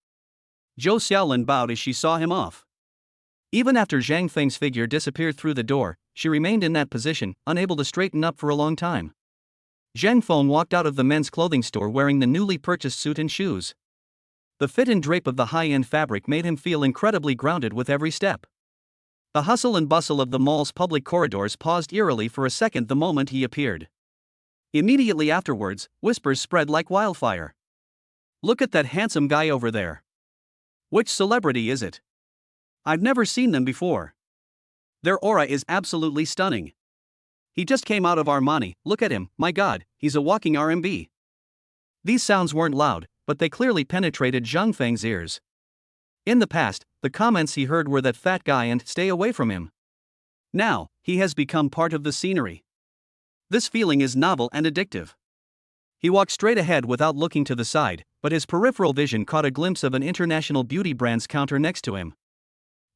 Zhou Xiaolin bowed as she saw him off. Even after Zhang Feng's figure disappeared through the door, she remained in that position, unable to straighten up for a long time. Zhang Feng walked out of the men's clothing store wearing the newly purchased suit and shoes. The fit and drape of the high-end fabric made him feel incredibly grounded with every step. The hustle and bustle of the mall's public corridors paused eerily for a second the moment he appeared. Immediately afterwards, whispers spread like wildfire. Look at that handsome guy over there. Which celebrity is it? I've never seen them before. Their aura is absolutely stunning. He just came out of Armani, look at him, my god, he's a walking R&B. These sounds weren't loud, but they clearly penetrated Zhang Feng's ears. In the past, the comments he heard were that fat guy and stay away from him. Now, he has become part of the scenery. This feeling is novel and addictive. He walked straight ahead without looking to the side, but his peripheral vision caught a glimpse of an international beauty brand's counter next to him.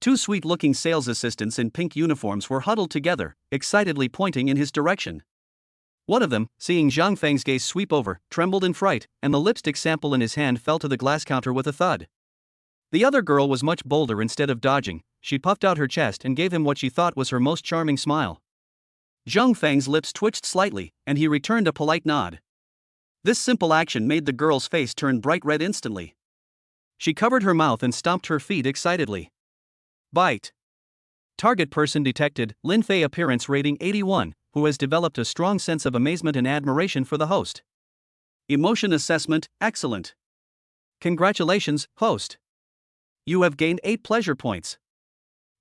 Two sweet-looking sales assistants in pink uniforms were huddled together, excitedly pointing in his direction. One of them, seeing Zhang Feng's gaze sweep over, trembled in fright, and the lipstick sample in his hand fell to the glass counter with a thud. The other girl was much bolder. Instead of dodging, she puffed out her chest and gave him what she thought was her most charming smile. Zhang Feng's lips twitched slightly, and he returned a polite nod. This simple action made the girl's face turn bright red instantly. She covered her mouth and stomped her feet excitedly. Bite. Target person detected, Lin Fei appearance rating 81, who has developed a strong sense of amazement and admiration for the host. Emotion assessment, excellent. Congratulations, host. You have gained 8 pleasure points.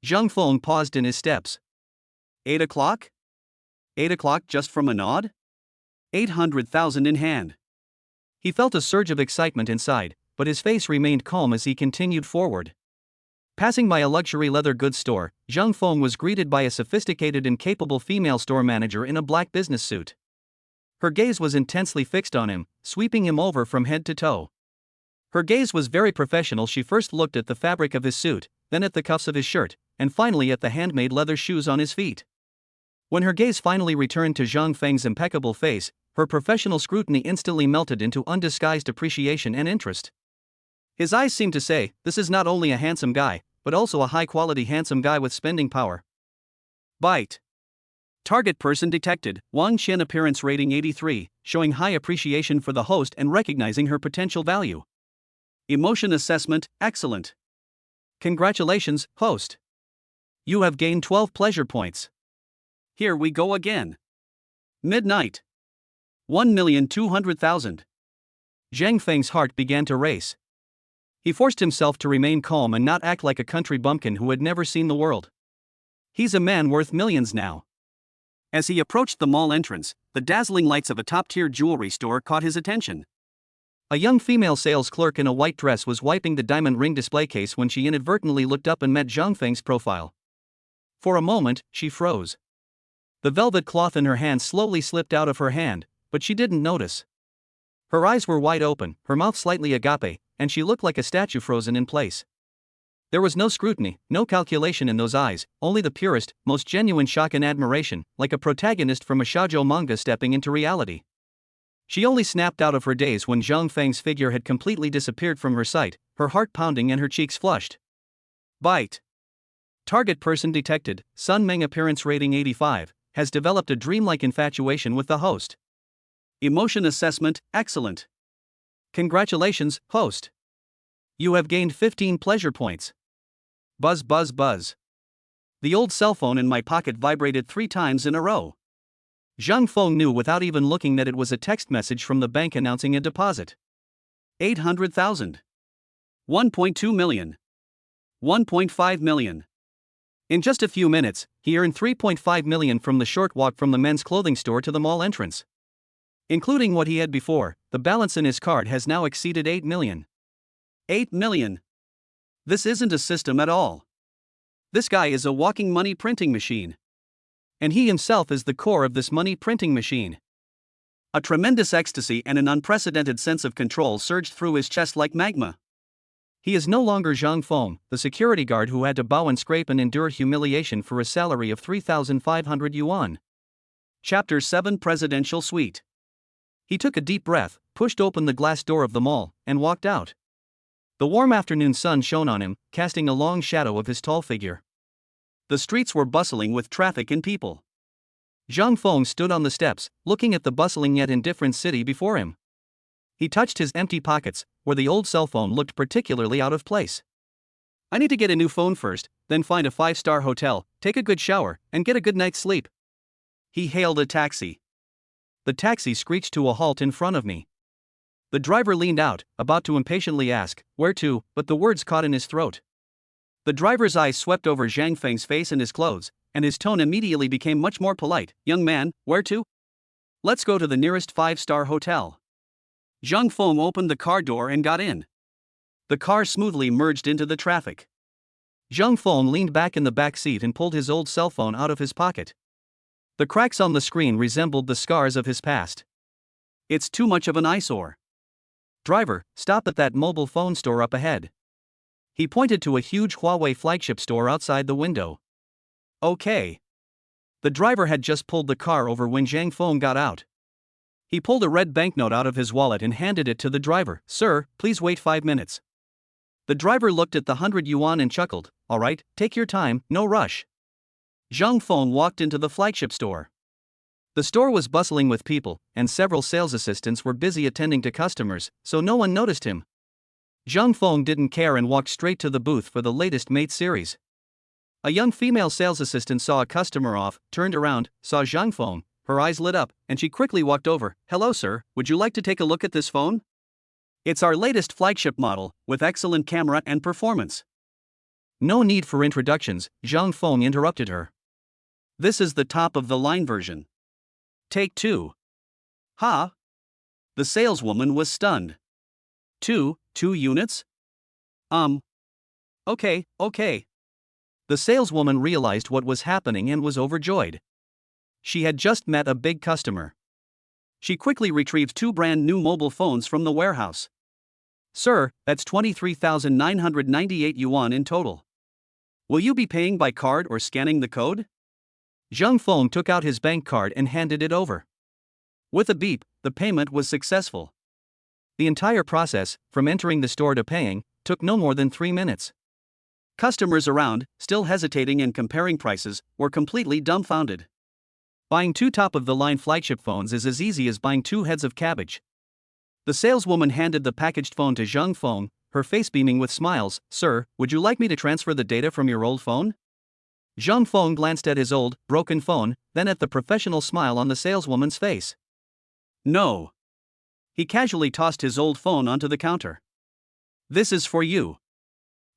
Zhang Feng paused in his steps. 8 o'clock? 8 o'clock just from a nod? 800,000 in hand. He felt a surge of excitement inside, but his face remained calm as he continued forward. Passing by a luxury leather goods store, Zhang Feng was greeted by a sophisticated and capable female store manager in a black business suit. Her gaze was intensely fixed on him, sweeping him over from head to toe. Her gaze was very professional. She first looked at the fabric of his suit, then at the cuffs of his shirt, and finally at the handmade leather shoes on his feet. When her gaze finally returned to Zhang Feng's impeccable face, her professional scrutiny instantly melted into undisguised appreciation and interest. His eyes seemed to say, this is not only a handsome guy, but also a high-quality handsome guy with spending power. Bite. Target person detected, Wang Qian appearance rating 83, showing high appreciation for the host and recognizing her potential value. Emotion assessment, excellent. Congratulations, host. You have gained 12 pleasure points. Here we go again. Midnight. 1,200,000. Zhang Feng's heart began to race. He forced himself to remain calm and not act like a country bumpkin who had never seen the world. He's a man worth millions now. As he approached the mall entrance, the dazzling lights of a top-tier jewelry store caught his attention. A young female sales clerk in a white dress was wiping the diamond ring display case when she inadvertently looked up and met Zhang Feng's profile. For a moment, she froze. The velvet cloth in her hand slowly slipped out of her hand, but she didn't notice. Her eyes were wide open, her mouth slightly agape, and she looked like a statue frozen in place. There was no scrutiny, no calculation in those eyes, only the purest, most genuine shock and admiration, like a protagonist from a shoujo manga stepping into reality. She only snapped out of her daze when Zhang Feng's figure had completely disappeared from her sight, her heart pounding and her cheeks flushed. Bite. Target person detected, Sun Meng appearance rating 85, has developed a dreamlike infatuation with the host. Emotion assessment, excellent. Congratulations, host. You have gained 15 pleasure points. Buzz buzz buzz. The old cell phone in my pocket vibrated 3 times in a row. Zhang Feng knew without even looking that it was a text message from the bank announcing a deposit. 800,000. 1.2 million. 1.5 million. In just a few minutes, he earned 3.5 million from the short walk from the men's clothing store to the mall entrance. Including what he had before, the balance in his card has now exceeded 8 million. 8 million. This isn't a system at all. This guy is a walking money printing machine. And he himself is the core of this money printing machine. A tremendous ecstasy and an unprecedented sense of control surged through his chest like magma. He is no longer Zhang Feng, the security guard who had to bow and scrape and endure humiliation for a salary of 3,500 yuan. Chapter 7 Presidential Suite. He took a deep breath, pushed open the glass door of the mall, and walked out. The warm afternoon sun shone on him, casting a long shadow of his tall figure. The streets were bustling with traffic and people. Zhang Feng stood on the steps, looking at the bustling yet indifferent city before him. He touched his empty pockets, where the old cell phone looked particularly out of place. I need to get a new phone first, then find a 5-star hotel, take a good shower, and get a good night's sleep. He hailed a taxi. The taxi screeched to a halt in front of me. The driver leaned out, about to impatiently ask, where to, but the words caught in his throat. The driver's eyes swept over Zhang Feng's face and his clothes, and his tone immediately became much more polite. Young man, where to? Let's go to the nearest 5-star hotel. Zhang Feng opened the car door and got in. The car smoothly merged into the traffic. Zhang Feng leaned back in the back seat and pulled his old cell phone out of his pocket. The cracks on the screen resembled the scars of his past. It's too much of an eyesore. Driver, stop at that mobile phone store up ahead. He pointed to a huge Huawei flagship store outside the window. Okay. The driver had just pulled the car over when Zhang Feng got out. He pulled a red banknote out of his wallet and handed it to the driver. Sir, please wait 5 minutes. The driver looked at the 100 yuan and chuckled. All right, take your time, no rush. Zhang Feng walked into the flagship store. The store was bustling with people, and several sales assistants were busy attending to customers, so no one noticed him. Zhang Feng didn't care and walked straight to the booth for the latest Mate series. A young female sales assistant saw a customer off, turned around, saw Zhang Feng, her eyes lit up, and she quickly walked over. Hello sir, would you like to take a look at this phone? It's our latest flagship model, with excellent camera and performance. No need for introductions, Zhang Feng interrupted her. This is the top-of-the-line version. Take 2. Ha! The saleswoman was stunned. 2 units? Okay. The saleswoman realized what was happening and was overjoyed. She had just met a big customer. She quickly retrieved 2 brand new mobile phones from the warehouse. Sir, that's 23,998 yuan in total. Will you be paying by card or scanning the code? Zhang Feng took out his bank card and handed it over. With a beep, the payment was successful. The entire process, from entering the store to paying, took no more than 3 minutes. Customers around, still hesitating and comparing prices, were completely dumbfounded. Buying 2 top-of-the-line flagship phones is as easy as buying 2 heads of cabbage. The saleswoman handed the packaged phone to Zhang Feng, her face beaming with smiles. Sir, would you like me to transfer the data from your old phone? Zhang Feng glanced at his old, broken phone, then at the professional smile on the saleswoman's face. No. He casually tossed his old phone onto the counter. This is for you.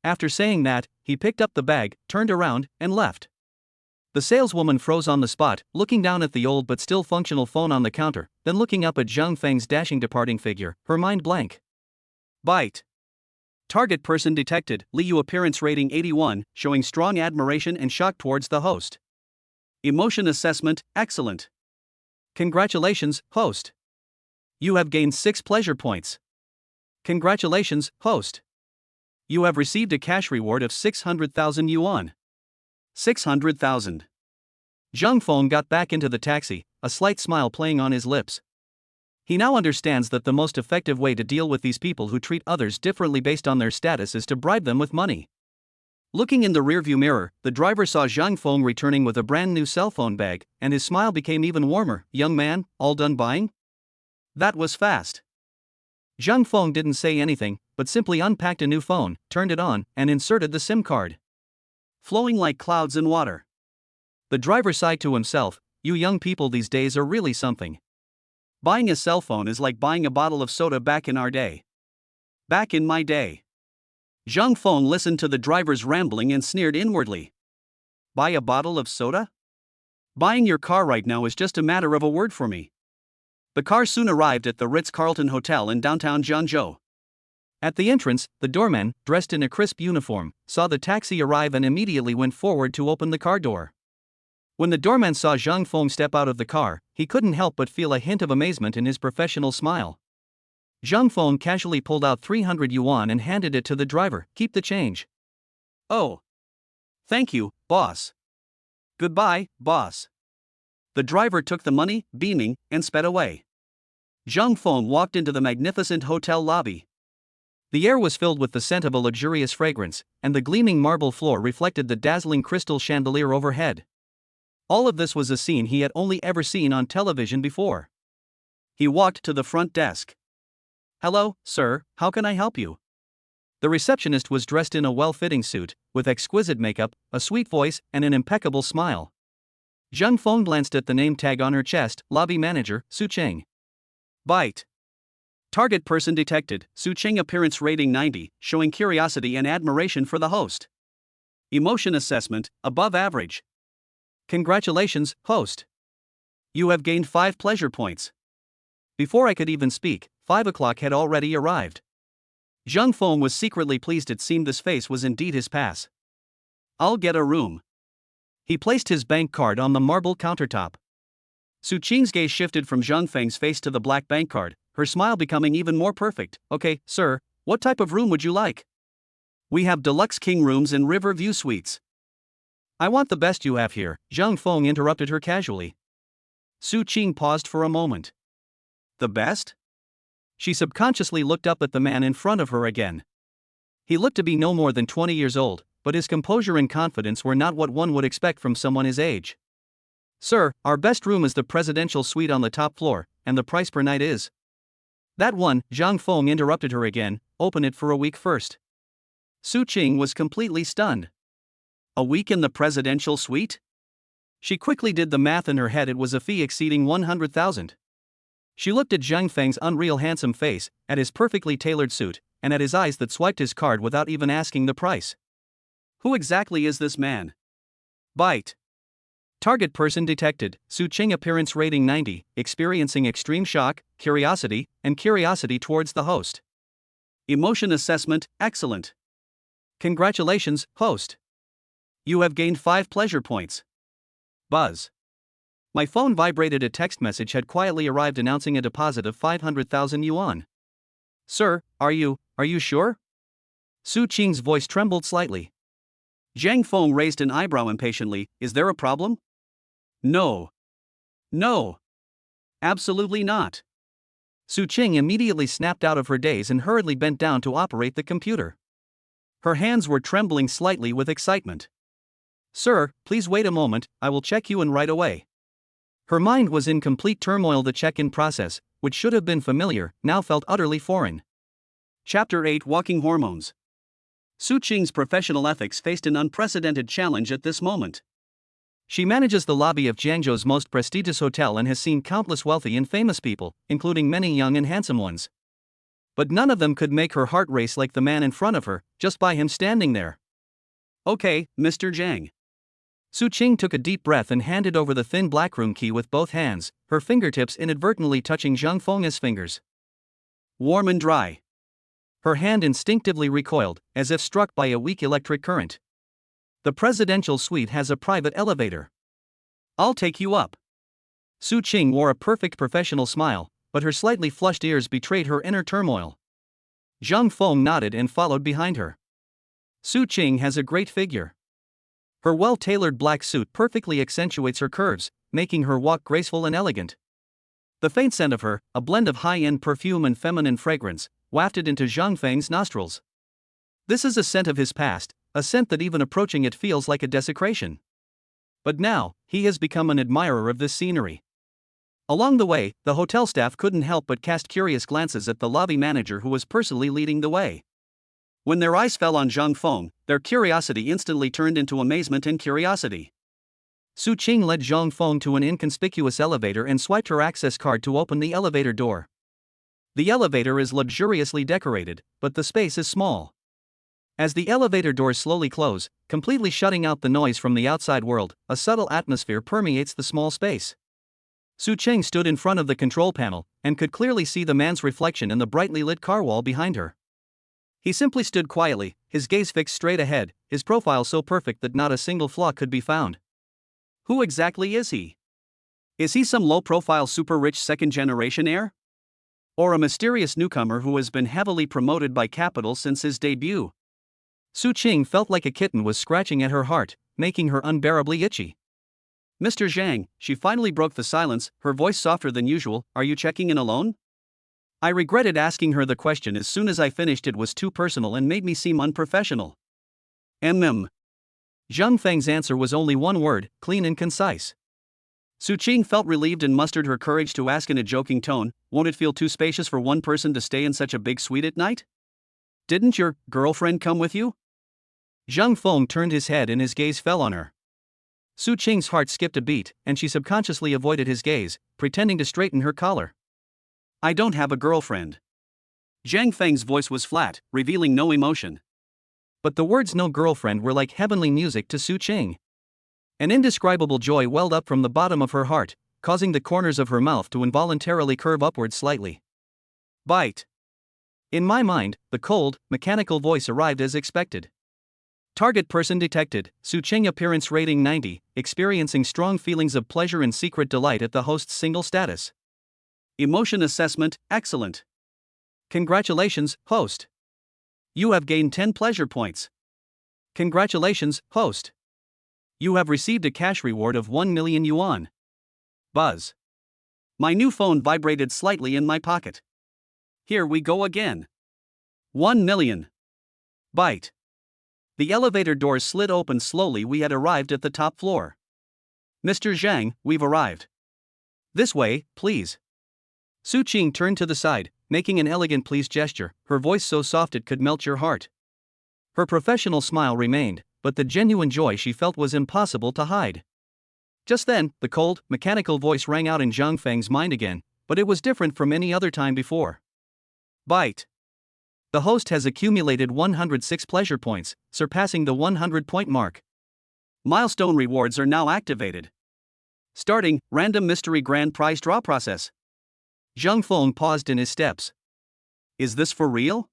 After saying that, he picked up the bag, turned around, and left. The saleswoman froze on the spot, looking down at the old but still functional phone on the counter, then looking up at Zhang Feng's dashing departing figure, her mind blank. Bite. Target person detected, Liu appearance rating 81, showing strong admiration and shock towards the host. Emotion assessment, excellent. Congratulations, host. You have gained 6 pleasure points. Congratulations, host. You have received a cash reward of 600,000 yuan. 600,000. Zhang Feng got back into the taxi, a slight smile playing on his lips. He now understands that the most effective way to deal with these people who treat others differently based on their status is to bribe them with money. Looking in the rearview mirror, the driver saw Zhang Feng returning with a brand new cell phone bag, and his smile became even warmer. "Young man, all done buying?" That was fast. Zhang Feng didn't say anything, but simply unpacked a new phone, turned it on, and inserted the SIM card. Flowing like clouds in water. The driver sighed to himself, "You young people these days are really something. Buying a cell phone is like buying a bottle of soda back in our day." Back in my day. Zhang Feng listened to the driver's rambling and sneered inwardly. Buy a bottle of soda? Buying your car right now is just a matter of a word for me. The car soon arrived at the Ritz-Carlton Hotel in downtown Jiangzhou. At the entrance, the doorman, dressed in a crisp uniform, saw the taxi arrive and immediately went forward to open the car door. When the doorman saw Zhang Feng step out of the car, he couldn't help but feel a hint of amazement in his professional smile. Zhang Feng casually pulled out 300 yuan and handed it to the driver. "Keep the change." "Oh. Thank you, boss." "Goodbye, boss." The driver took the money, beaming, and sped away. Zhang Feng walked into the magnificent hotel lobby. The air was filled with the scent of a luxurious fragrance, and the gleaming marble floor reflected the dazzling crystal chandelier overhead. All of this was a scene he had only ever seen on television before. He walked to the front desk. "Hello, sir, how can I help you?" The receptionist was dressed in a well-fitting suit, with exquisite makeup, a sweet voice, and an impeccable smile. Zhang Feng glanced at the name tag on her chest, "Lobby Manager, Su Cheng." Bite. Target person detected, Su Cheng appearance rating 90, showing curiosity and admiration for the host. Emotion assessment, above average. Congratulations, host. You have gained 5 pleasure points. Before I could even speak, 5 o'clock had already arrived. Zhang Feng was secretly pleased. It seemed this face was indeed his pass. "I'll get a room." He placed his bank card on the marble countertop. Su Cheng's gaze shifted from Zhang Feng's face to the black bank card, her smile becoming even more perfect. "Okay, sir, what type of room would you like?" "We have deluxe king rooms in River View Suites." "I want the best you have here," Zhang Feng interrupted her casually. Su Cheng paused for a moment. "The best?" She subconsciously looked up at the man in front of her again. He looked to be no more than 20 years old, but his composure and confidence were not what one would expect from someone his age. "Sir, our best room is the presidential suite on the top floor, and the price per night is—" "That one," Zhang Feng interrupted her again, "open it for a week first." Su Cheng was completely stunned. A week in the presidential suite? She quickly did the math in her head. It was a fee exceeding 100,000. She looked at Zhang Feng's unreal handsome face, at his perfectly tailored suit, and at his eyes that swiped his card without even asking the price. Who exactly is this man? Bite. Target person detected, Su Cheng appearance rating 90, experiencing extreme shock, curiosity, and curiosity towards the host. Emotion assessment, excellent. Congratulations, host. You have gained 5 pleasure points. Buzz. My phone vibrated. A text message had quietly arrived announcing a deposit of 500,000 yuan. Sir, are you sure? Su Cheng's voice trembled slightly. Zhang Feng raised an eyebrow impatiently. Is there a problem? No. No. Absolutely not. Su Cheng immediately snapped out of her daze and hurriedly bent down to operate the computer. Her hands were trembling slightly with excitement. Sir, please wait a moment, I will check you in right away. Her mind was in complete turmoil. The check-in process, which should have been familiar, now felt utterly foreign. Chapter 8 Walking Hormones. Su Cheng's professional ethics faced an unprecedented challenge at this moment. She manages the lobby of Jiangzhou's most prestigious hotel and has seen countless wealthy and famous people, including many young and handsome ones. But none of them could make her heart race like the man in front of her, just by him standing there. Okay, Mr. Zhang. Su Cheng took a deep breath and handed over the thin black room key with both hands, her fingertips inadvertently touching Zhang Feng's fingers. Warm and dry. Her hand instinctively recoiled, as if struck by a weak electric current. The presidential suite has a private elevator. I'll take you up. Su Cheng wore a perfect professional smile, but her slightly flushed ears betrayed her inner turmoil. Zhang Feng nodded and followed behind her. Su Cheng has a great figure. Her well-tailored black suit perfectly accentuates her curves, making her walk graceful and elegant. The faint scent of her, a blend of high-end perfume and feminine fragrance, wafted into Zhang Feng's nostrils. This is a scent of his past, a scent that even approaching it feels like a desecration. But now, he has become an admirer of this scenery. Along the way, the hotel staff couldn't help but cast curious glances at the lobby manager who was personally leading the way. When their eyes fell on Zhang Feng, their curiosity instantly turned into amazement and curiosity. Su Qing led Zhang Feng to an inconspicuous elevator and swiped her access card to open the elevator door. The elevator is luxuriously decorated, but the space is small. As the elevator doors slowly close, completely shutting out the noise from the outside world, a subtle atmosphere permeates the small space. Su Qing stood in front of the control panel, and could clearly see the man's reflection in the brightly lit car wall behind her. He simply stood quietly, his gaze fixed straight ahead, his profile so perfect that not a single flaw could be found. Who exactly is he? Is he some low-profile super-rich second-generation heir? Or a mysterious newcomer who has been heavily promoted by capital since his debut? Su Qing felt like a kitten was scratching at her heart, making her unbearably itchy. Mr. Zhang, she finally broke the silence, her voice softer than usual, are you checking in alone? I regretted asking her the question as soon as I finished. It was too personal and made me seem unprofessional. Zhang Feng's answer was only one word, clean and concise. Su Qing felt relieved and mustered her courage to ask in a joking tone, won't it feel too spacious for one person to stay in such a big suite at night? Didn't your girlfriend come with you? Zhang Feng turned his head and his gaze fell on her. Su Qing's heart skipped a beat, and she subconsciously avoided his gaze, pretending to straighten her collar. I don't have a girlfriend. Zhang Feng's voice was flat, revealing no emotion. But the words no girlfriend were like heavenly music to Su Qing. An indescribable joy welled up from the bottom of her heart, causing the corners of her mouth to involuntarily curve upwards slightly. Bite. In my mind, the cold, mechanical voice arrived as expected. Target person detected, Su Qing appearance rating 90, experiencing strong feelings of pleasure and secret delight at the host's single status. Emotion assessment, excellent. Congratulations, host. You have gained 10 pleasure points. Congratulations, host. You have received a cash reward of 1 million yuan. Buzz. My new phone vibrated slightly in my pocket. Here we go again. 1 million. Bite. The elevator doors slid open slowly. We had arrived at the top floor. Mr. Zhang, we've arrived. This way, please. Su Qing turned to the side, making an elegant please gesture, her voice so soft it could melt your heart. Her professional smile remained, but the genuine joy she felt was impossible to hide. Just then, the cold, mechanical voice rang out in Zhang Feng's mind again, but it was different from any other time before. Bite. The host has accumulated 106 pleasure points, surpassing the 100-point mark. Milestone rewards are now activated. Starting, random mystery grand prize draw process. Zhang Feng paused in his steps. Is this for real?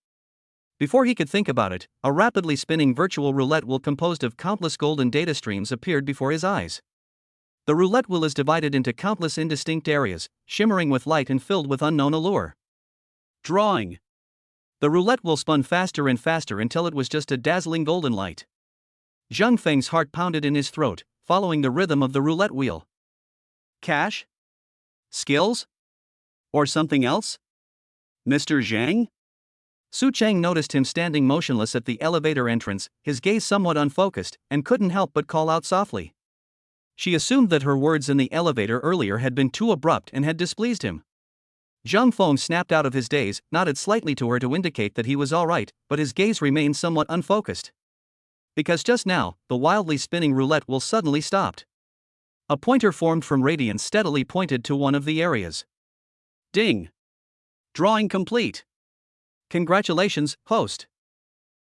Before he could think about it, a rapidly spinning virtual roulette wheel composed of countless golden data streams appeared before his eyes. The roulette wheel is divided into countless indistinct areas, shimmering with light and filled with unknown allure. Drawing. The roulette wheel spun faster and faster until it was just a dazzling golden light. Zhang Feng's heart pounded in his throat, following the rhythm of the roulette wheel. Cash? Skills? Or something else? Mr. Zhang? Su Qing noticed him standing motionless at the elevator entrance, his gaze somewhat unfocused, and couldn't help but call out softly. She assumed that her words in the elevator earlier had been too abrupt and had displeased him. Zhang Feng snapped out of his daze, nodded slightly to her to indicate that he was all right, but his gaze remained somewhat unfocused. Because just now, the wildly spinning roulette wheel suddenly stopped. A pointer formed from radiance steadily pointed to one of the areas. Ding! Drawing complete. Congratulations, host.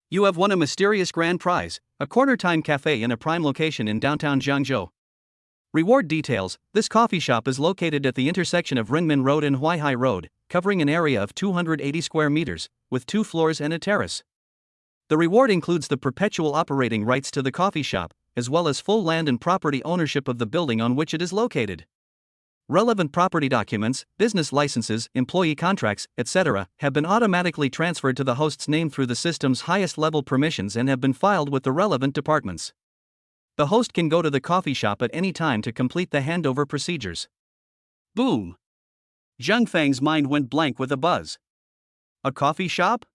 You have won a mysterious grand prize, a corner-time cafe in a prime location in downtown Jiangzhou. Reward details: this coffee shop is located at the intersection of Renmin Road and Huaihai Road, covering an area of 280 square meters, with 2 floors and a terrace. The reward includes the perpetual operating rights to the coffee shop, as well as full land and property ownership of the building on which it is located. Relevant property documents, business licenses, employee contracts, etc., have been automatically transferred to the host's name through the system's highest-level permissions and have been filed with the relevant departments. The host can go to the coffee shop at any time to complete the handover procedures. Boom! Zhang Feng's mind went blank with a buzz. A coffee shop?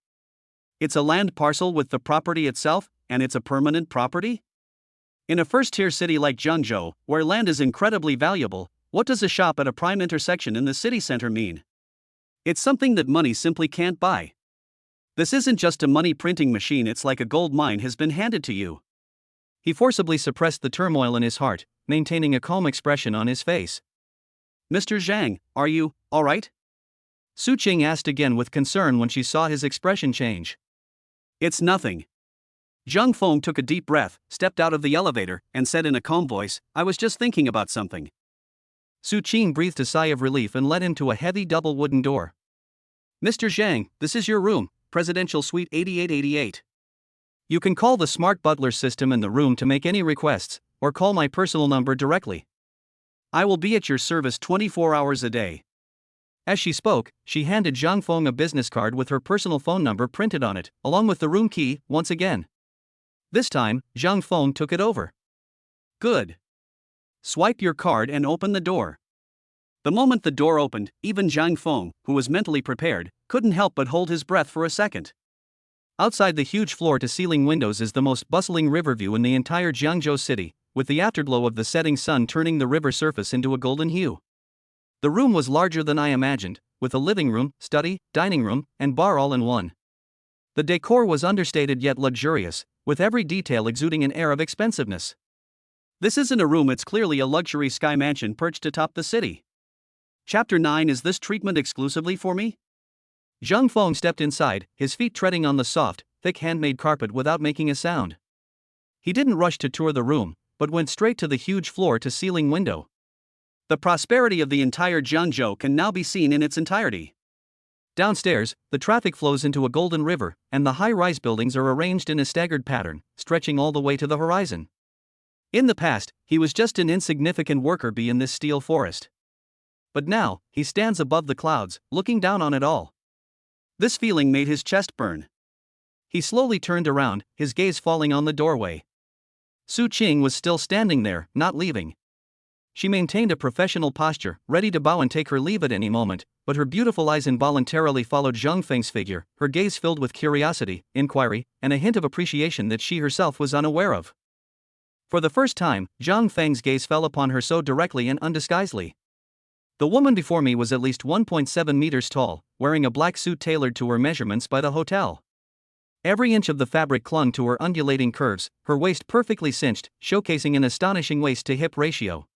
It's a land parcel with the property itself, and it's a permanent property? In a first-tier city like Zhengzhou, where land is incredibly valuable, what does a shop at a prime intersection in the city center mean? It's something that money simply can't buy. This isn't just a money printing machine, it's like a gold mine has been handed to you. He forcibly suppressed the turmoil in his heart, maintaining a calm expression on his face. Mr. Zhang, are you all right? Su Qing asked again with concern when she saw his expression change. It's nothing. Zhang Feng took a deep breath, stepped out of the elevator, and said in a calm voice, I was just thinking about something. Su Qing breathed a sigh of relief and led him to a heavy double wooden door. Mr. Zhang, this is your room, Presidential Suite 8888. You can call the smart butler system in the room to make any requests, or call my personal number directly. I will be at your service 24 hours a day. As she spoke, she handed Zhang Feng a business card with her personal phone number printed on it, along with the room key, once again. This time, Zhang Feng took it over. Good. Swipe your card and open the door. The moment the door opened, even Zhang Feng, who was mentally prepared, couldn't help but hold his breath for a second. Outside the huge floor-to-ceiling windows is the most bustling river view in the entire Jiangzhou city, with the afterglow of the setting sun turning the river surface into a golden hue. The room was larger than I imagined, with a living room, study, dining room, and bar all in one. The decor was understated yet luxurious, with every detail exuding an air of expensiveness. This isn't a room, it's clearly a luxury sky mansion perched atop the city. Chapter 9. Is this treatment exclusively for me? Zhang Feng stepped inside, his feet treading on the soft, thick handmade carpet without making a sound. He didn't rush to tour the room, but went straight to the huge floor-to-ceiling window. The prosperity of the entire Jiangzhou can now be seen in its entirety. Downstairs, the traffic flows into a golden river, and the high-rise buildings are arranged in a staggered pattern, stretching all the way to the horizon. In the past, he was just an insignificant worker bee in this steel forest. But now, he stands above the clouds, looking down on it all. This feeling made his chest burn. He slowly turned around, his gaze falling on the doorway. Su Qing was still standing there, not leaving. She maintained a professional posture, ready to bow and take her leave at any moment, but her beautiful eyes involuntarily followed Zhang Feng's figure, her gaze filled with curiosity, inquiry, and a hint of appreciation that she herself was unaware of. For the first time, Zhang Feng's gaze fell upon her so directly and undisguisedly. The woman before me was at least 1.7 meters tall, wearing a black suit tailored to her measurements by the hotel. Every inch of the fabric clung to her undulating curves, her waist perfectly cinched, showcasing an astonishing waist-to-hip ratio.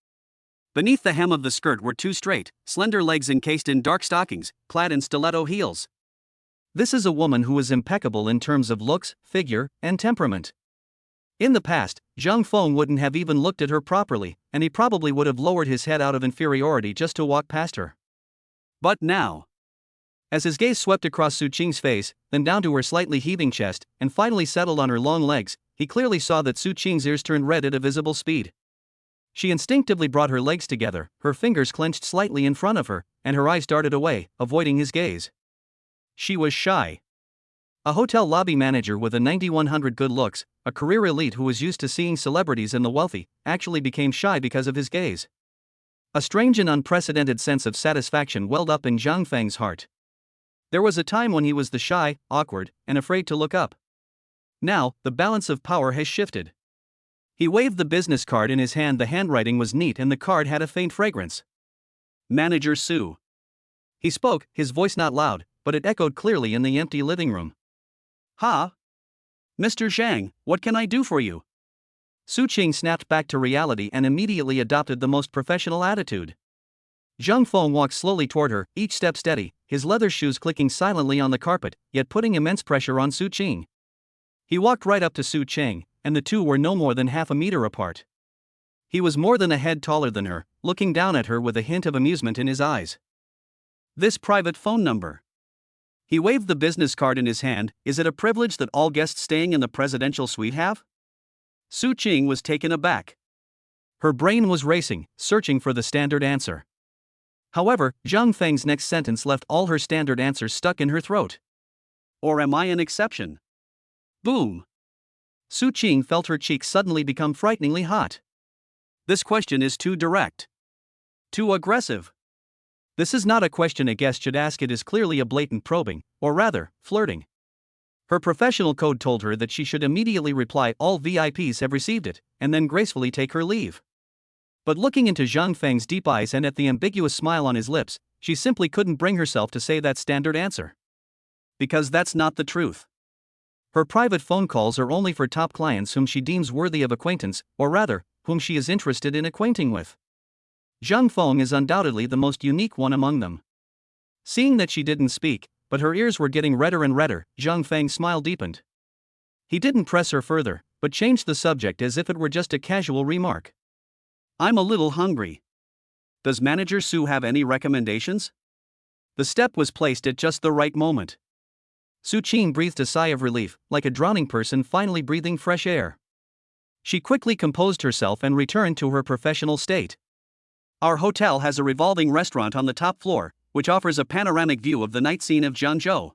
Beneath the hem of the skirt were two straight, slender legs encased in dark stockings, clad in stiletto heels. This is a woman who is impeccable in terms of looks, figure, and temperament. In the past, Zhang Feng wouldn't have even looked at her properly, and he probably would have lowered his head out of inferiority just to walk past her. But now, as his gaze swept across Su Qing's face, then down to her slightly heaving chest, and finally settled on her long legs, he clearly saw that Su Qing's ears turned red at a visible speed. She instinctively brought her legs together, her fingers clenched slightly in front of her, and her eyes darted away, avoiding his gaze. She was shy. A hotel lobby manager with a 9100 good looks, a career elite who was used to seeing celebrities and the wealthy, actually became shy because of his gaze. A strange and unprecedented sense of satisfaction welled up in Zhang Feng's heart. There was a time when he was the shy, awkward, and afraid to look up. Now, the balance of power has shifted. He waved the business card in his hand. The handwriting was neat and the card had a faint fragrance. Manager Su. He spoke, his voice not loud, but it echoed clearly in the empty living room. Ha! Mr. Zhang, what can I do for you? Su Qing snapped back to reality and immediately adopted the most professional attitude. Zhang Feng walked slowly toward her, each step steady, his leather shoes clicking silently on the carpet, yet putting immense pressure on Su Qing. He walked right up to Su Qing, and the two were no more than half a meter apart. He was more than a head taller than her, looking down at her with a hint of amusement in his eyes. This private phone number. He waved the business card in his hand. Is it a privilege that all guests staying in the presidential suite have? Su Qing was taken aback. Her brain was racing, searching for the standard answer. However, Zhang Feng's next sentence left all her standard answers stuck in her throat. Or am I an exception? Boom. Su Qing felt her cheeks suddenly become frighteningly hot. This question is too direct. Too aggressive. This is not a question a guest should ask, it is clearly a blatant probing, or rather, flirting. Her professional code told her that she should immediately reply, "All VIPs have received it," and then gracefully take her leave. But looking into Zhang Feng's deep eyes and at the ambiguous smile on his lips, she simply couldn't bring herself to say that standard answer. Because that's not the truth. Her private phone calls are only for top clients whom she deems worthy of acquaintance, or rather, whom she is interested in acquainting with. Zhang Feng is undoubtedly the most unique one among them. Seeing that she didn't speak, but her ears were getting redder and redder, Zhang Feng's smile deepened. He didn't press her further, but changed the subject as if it were just a casual remark. "I'm a little hungry. Does Manager Su have any recommendations?" The step was placed at just the right moment. Su Qing breathed a sigh of relief, like a drowning person finally breathing fresh air. She quickly composed herself and returned to her professional state. "Our hotel has a revolving restaurant on the top floor, which offers a panoramic view of the night scene of Jiangzhou.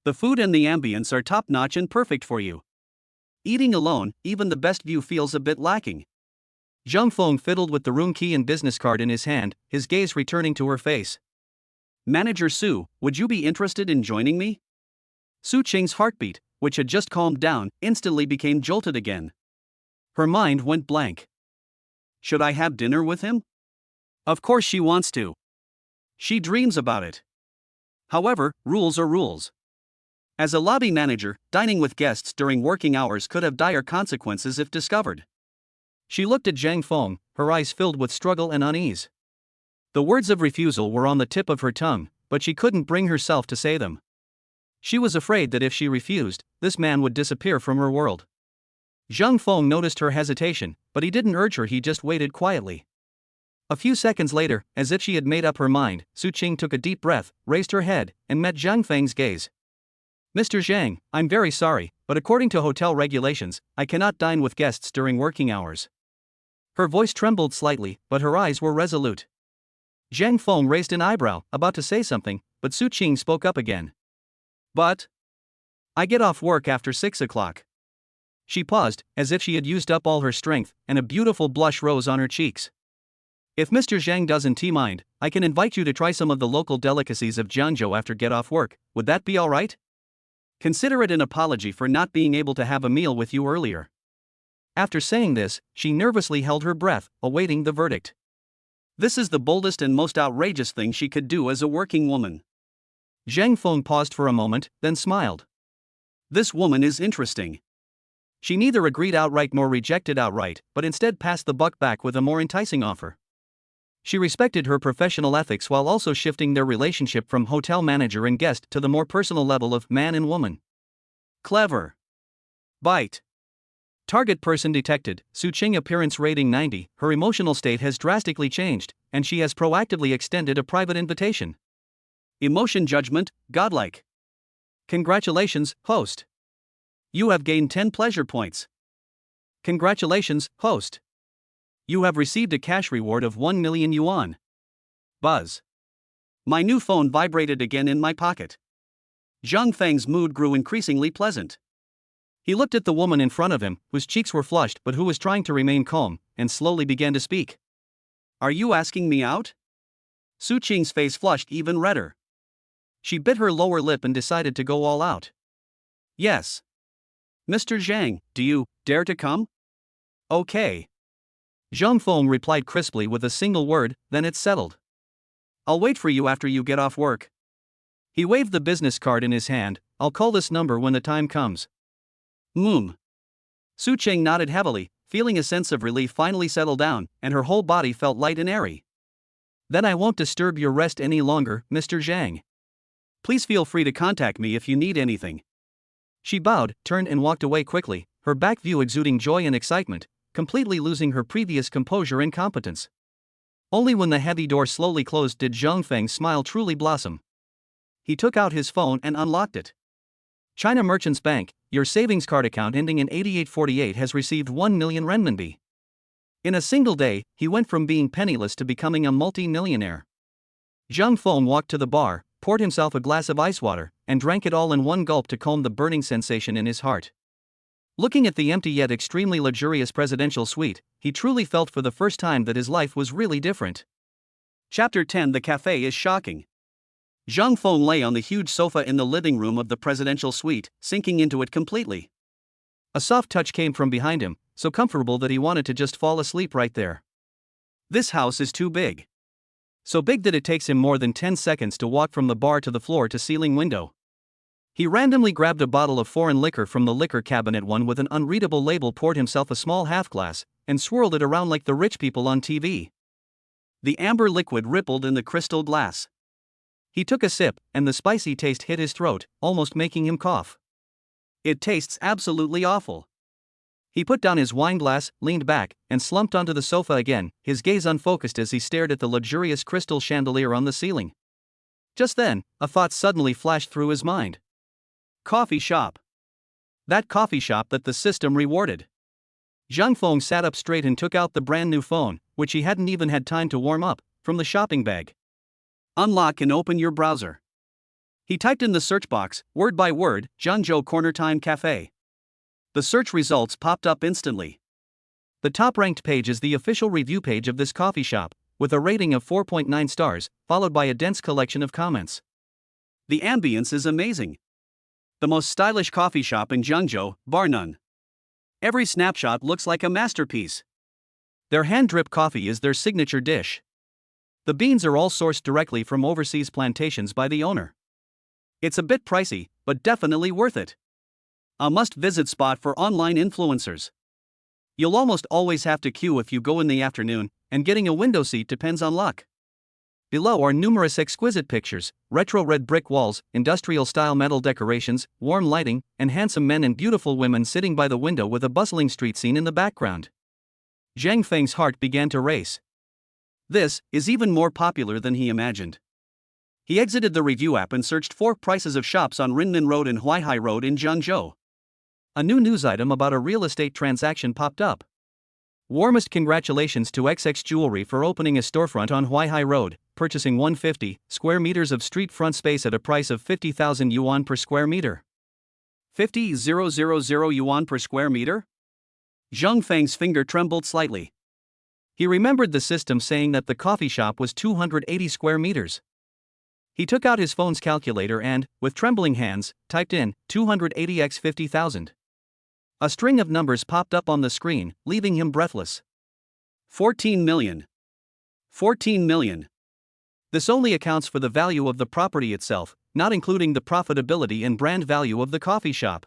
The food and the ambience are top-notch and perfect for you. Eating alone, even the best view feels a bit lacking." Zhang Feng fiddled with the room key and business card in his hand, his gaze returning to her face. "Manager Su, would you be interested in joining me?" Su Qing's heartbeat, which had just calmed down, instantly became jolted again. Her mind went blank. Should I have dinner with him? Of course she wants to. She dreams about it. However, rules are rules. As a lobby manager, dining with guests during working hours could have dire consequences if discovered. She looked at Zhang Feng, her eyes filled with struggle and unease. The words of refusal were on the tip of her tongue, but she couldn't bring herself to say them. She was afraid that if she refused, this man would disappear from her world. Zhang Feng noticed her hesitation, but he didn't urge her, he just waited quietly. A few seconds later, as if she had made up her mind, Su Qing took a deep breath, raised her head, and met Zhang Feng's gaze. "Mr. Zhang, I'm very sorry, but according to hotel regulations, I cannot dine with guests during working hours." Her voice trembled slightly, but her eyes were resolute. Zhang Feng raised an eyebrow, about to say something, but Su Qing spoke up again. "But I get off work after 6 o'clock. She paused, as if she had used up all her strength, and a beautiful blush rose on her cheeks. "If Mr. Zhang doesn't mind, I can invite you to try some of the local delicacies of Jiangzhou after get off work, would that be alright? Consider it an apology for not being able to have a meal with you earlier." After saying this, she nervously held her breath, awaiting the verdict. This is the boldest and most outrageous thing she could do as a working woman. Zhang Feng paused for a moment, then smiled. This woman is interesting. She neither agreed outright nor rejected outright, but instead passed the buck back with a more enticing offer. She respected her professional ethics while also shifting their relationship from hotel manager and guest to the more personal level of man and woman. Clever. Bite. Target person detected, Su Qing appearance rating 90, her emotional state has drastically changed, and she has proactively extended a private invitation. Emotion judgment, godlike. Congratulations, host. You have gained 10 pleasure points. Congratulations, host. You have received a cash reward of 1 million yuan. Buzz. My new phone vibrated again in my pocket. Zhang Feng's mood grew increasingly pleasant. He looked at the woman in front of him, whose cheeks were flushed but who was trying to remain calm, and slowly began to speak. Are you asking me out? Su Qing's face flushed even redder. She bit her lower lip and decided to go all out. Yes. Mr. Zhang, do you dare to come? Okay. Zhang Feng replied crisply with a single word, then it's settled. I'll wait for you after you get off work. He waved the business card in his hand. I'll call this number when the time comes. Su Qing nodded heavily, feeling a sense of relief finally settle down, and her whole body felt light and airy. Then I won't disturb your rest any longer, Mr. Zhang. Please feel free to contact me if you need anything. She bowed, turned and walked away quickly, her back view exuding joy and excitement, completely losing her previous composure and competence. Only when the heavy door slowly closed did Zhang Feng's smile truly blossom. He took out his phone and unlocked it. China Merchants Bank, your savings card account ending in 8848 has received 1 million renminbi. In a single day, he went from being penniless to becoming a multi-millionaire. Zhang Feng walked to the bar, poured himself a glass of ice water, and drank it all in one gulp to calm the burning sensation in his heart. Looking at the empty yet extremely luxurious presidential suite, he truly felt for the first time that his life was really different. Chapter 10. The cafe is shocking. Zhang Feng lay on the huge sofa in the living room of the presidential suite, sinking into it completely. A soft touch came from behind him, so comfortable that he wanted to just fall asleep right there. This house is too big. So big that it takes him more than 10 seconds to walk from the bar to the floor to ceiling window. He randomly grabbed a bottle of foreign liquor from the liquor cabinet, one with an unreadable label, poured himself a small half glass, and swirled it around like the rich people on TV. The amber liquid rippled in the crystal glass. He took a sip, and the spicy taste hit his throat, almost making him cough. It tastes absolutely awful. He put down his wine glass, leaned back, and slumped onto the sofa again, his gaze unfocused as he stared at the luxurious crystal chandelier on the ceiling. Just then, a thought suddenly flashed through his mind. Coffee shop. That coffee shop that the system rewarded. Zhang Feng sat up straight and took out the brand new phone, which he hadn't even had time to warm up, from the shopping bag. Unlock and open your browser. He typed in the search box, word by word, Zhangzhou Corner Time Cafe. The search results popped up instantly. The top-ranked page is the official review page of this coffee shop, with a rating of 4.9 stars, followed by a dense collection of comments. The ambience is amazing. The most stylish coffee shop in Zhangzhou, bar none. Every snapshot looks like a masterpiece. Their hand-drip coffee is their signature dish. The beans are all sourced directly from overseas plantations by the owner. It's a bit pricey, but definitely worth it. A must-visit spot for online influencers. You'll almost always have to queue if you go in the afternoon, and getting a window seat depends on luck. Below are numerous exquisite pictures, retro red brick walls, industrial-style metal decorations, warm lighting, and handsome men and beautiful women sitting by the window with a bustling street scene in the background. Zhang Feng's heart began to race. This is even more popular than he imagined. He exited the review app and searched for prices of shops on Rinmen Road and Huaihai Road in Zhangzhou. A new news item about a real estate transaction popped up. Warmest congratulations to XX Jewelry for opening a storefront on Huaihai Road, purchasing 150 square meters of street front space at a price of 50,000 yuan per square meter. 50,000 yuan per square meter? Zhang Feng's finger trembled slightly. He remembered the system saying that the coffee shop was 280 square meters. He took out his phone's calculator and, with trembling hands, typed in 280 x 50,000. A string of numbers popped up on the screen, leaving him breathless. 14 million. 14 million. This only accounts for the value of the property itself, not including the profitability and brand value of the coffee shop.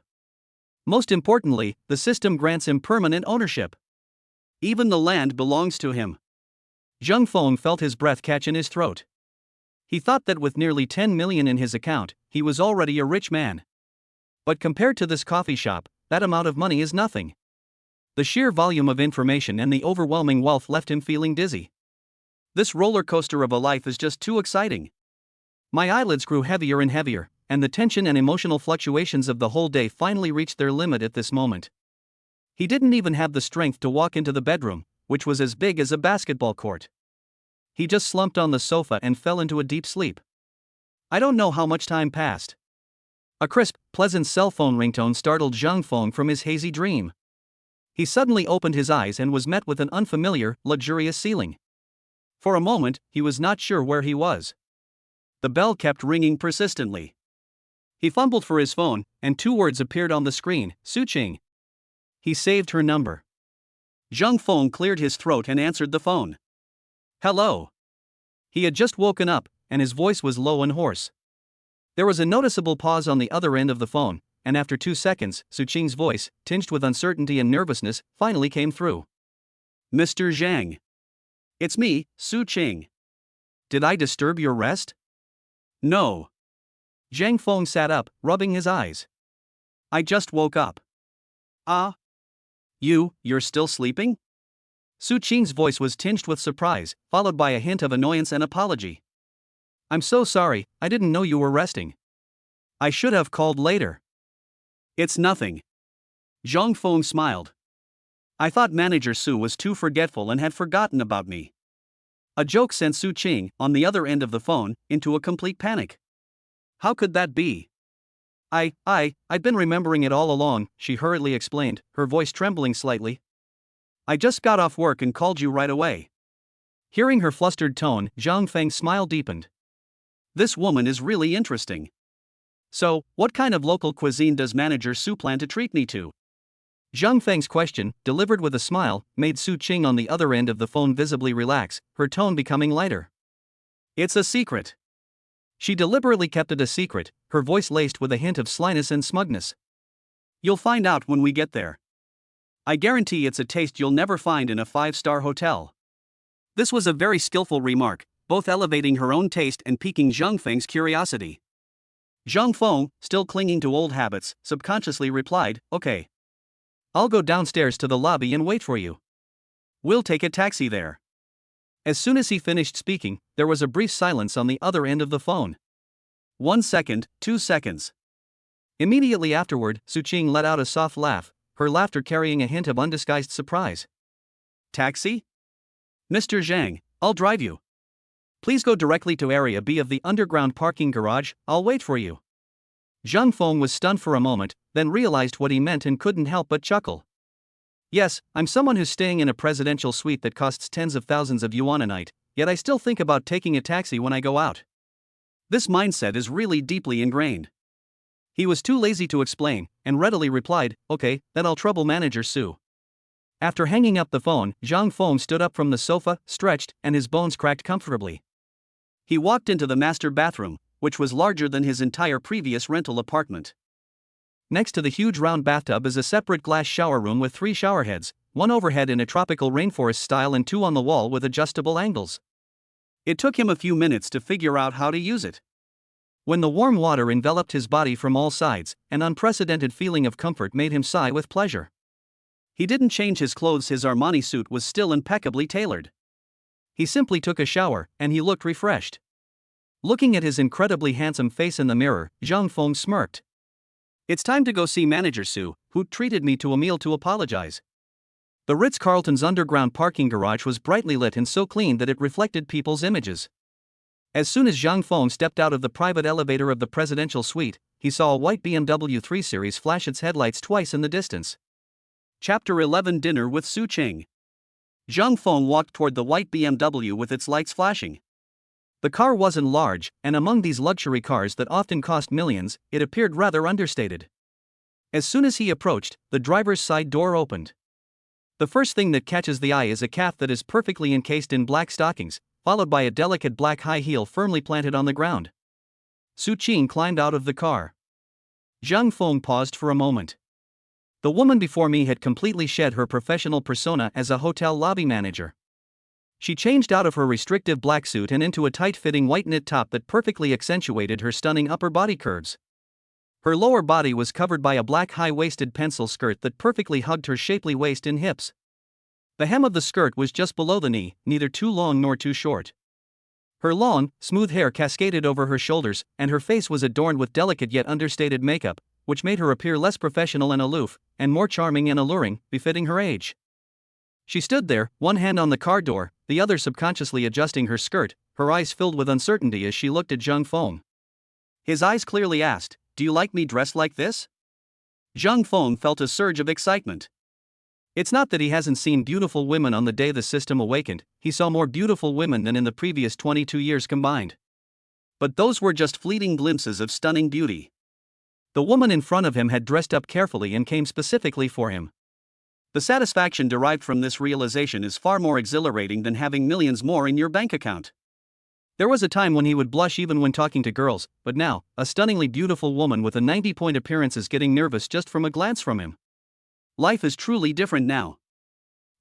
Most importantly, the system grants him permanent ownership. Even the land belongs to him. Zhang Feng felt his breath catch in his throat. He thought that with nearly 10 million in his account, he was already a rich man. But compared to this coffee shop, that amount of money is nothing. The sheer volume of information and the overwhelming wealth left him feeling dizzy. This roller coaster of a life is just too exciting. My eyelids grew heavier and heavier, and the tension and emotional fluctuations of the whole day finally reached their limit at this moment. He didn't even have the strength to walk into the bedroom, which was as big as a basketball court. He just slumped on the sofa and fell into a deep sleep. I don't know how much time passed. A crisp, pleasant cell phone ringtone startled Zhang Feng from his hazy dream. He suddenly opened his eyes and was met with an unfamiliar, luxurious ceiling. For a moment, he was not sure where he was. The bell kept ringing persistently. He fumbled for his phone, and two words appeared on the screen: Su Qing. He saved her number. Zhang Feng cleared his throat and answered the phone. Hello. He had just woken up, and his voice was low and hoarse. There was a noticeable pause on the other end of the phone, and after 2 seconds, Su Qing's voice, tinged with uncertainty and nervousness, finally came through. Mr. Zhang. It's me, Su Qing. Did I disturb your rest? No. Zhang Feng sat up, rubbing his eyes. I just woke up. Ah? You're still sleeping? Su Qing's voice was tinged with surprise, followed by a hint of annoyance and apology. I'm so sorry, I didn't know you were resting. I should have called later. It's nothing. Zhang Feng smiled. I thought Manager Su was too forgetful and had forgotten about me. A joke sent Su Qing, on the other end of the phone, into a complete panic. How could that be? I'd been remembering it all along, she hurriedly explained, her voice trembling slightly. I just got off work and called you right away. Hearing her flustered tone, Zhang Feng's smile deepened. This woman is really interesting. So, what kind of local cuisine does Manager Su plan to treat me to? Zhang Feng's question, delivered with a smile, made Su Qing on the other end of the phone visibly relax, her tone becoming lighter. It's a secret. She deliberately kept it a secret, her voice laced with a hint of slyness and smugness. You'll find out when we get there. I guarantee it's a taste you'll never find in a 5-star hotel. This was a very skillful remark, both elevating her own taste and piquing Zhang Feng's curiosity. Zhang Feng, still clinging to old habits, subconsciously replied, Okay. I'll go downstairs to the lobby and wait for you. We'll take a taxi there. As soon as he finished speaking, there was a brief silence on the other end of the phone. 1 second, 2 seconds. Immediately afterward, Su Qing let out a soft laugh, her laughter carrying a hint of undisguised surprise. Taxi? Mr. Zhang, I'll drive you. Please go directly to Area B of the underground parking garage, I'll wait for you. Zhang Feng was stunned for a moment, then realized what he meant and couldn't help but chuckle. Yes, I'm someone who's staying in a presidential suite that costs tens of thousands of yuan a night, yet I still think about taking a taxi when I go out. This mindset is really deeply ingrained. He was too lazy to explain, and readily replied, Okay, then I'll trouble Manager Su. After hanging up the phone, Zhang Feng stood up from the sofa, stretched, and his bones cracked comfortably. He walked into the master bathroom, which was larger than his entire previous rental apartment. Next to the huge round bathtub is a separate glass shower room with 3 shower heads, one overhead in a tropical rainforest style and 2 on the wall with adjustable angles. It took him a few minutes to figure out how to use it. When the warm water enveloped his body from all sides, an unprecedented feeling of comfort made him sigh with pleasure. He didn't change his clothes, his Armani suit was still impeccably tailored. He simply took a shower, and he looked refreshed. Looking at his incredibly handsome face in the mirror, Zhang Feng smirked. It's time to go see Manager Su, who treated me to a meal to apologize. The Ritz-Carlton's underground parking garage was brightly lit and so clean that it reflected people's images. As soon as Zhang Feng stepped out of the private elevator of the presidential suite, he saw a white BMW 3 Series flash its headlights twice in the distance. Chapter 11 Dinner with Su Qing. Zhang Feng walked toward the white BMW with its lights flashing. The car wasn't large, and among these luxury cars that often cost millions, it appeared rather understated. As soon as he approached, the driver's side door opened. The first thing that catches the eye is a calf that is perfectly encased in black stockings, followed by a delicate black high heel firmly planted on the ground. Su Qing climbed out of the car. Zhang Feng paused for a moment. The woman before me had completely shed her professional persona as a hotel lobby manager. She changed out of her restrictive black suit and into a tight-fitting white knit top that perfectly accentuated her stunning upper body curves. Her lower body was covered by a black high-waisted pencil skirt that perfectly hugged her shapely waist and hips. The hem of the skirt was just below the knee, neither too long nor too short. Her long, smooth hair cascaded over her shoulders, and her face was adorned with delicate yet understated makeup, which made her appear less professional and aloof, and more charming and alluring, befitting her age. She stood there, one hand on the car door, the other subconsciously adjusting her skirt, her eyes filled with uncertainty as she looked at Zhang Feng. His eyes clearly asked, Do you like me dressed like this? Zhang Feng felt a surge of excitement. It's not that he hasn't seen beautiful women on the day the system awakened, he saw more beautiful women than in the previous 22 years combined. But those were just fleeting glimpses of stunning beauty. The woman in front of him had dressed up carefully and came specifically for him. The satisfaction derived from this realization is far more exhilarating than having millions more in your bank account. There was a time when he would blush even when talking to girls, but now, a stunningly beautiful woman with a 90-point appearance is getting nervous just from a glance from him. Life is truly different now.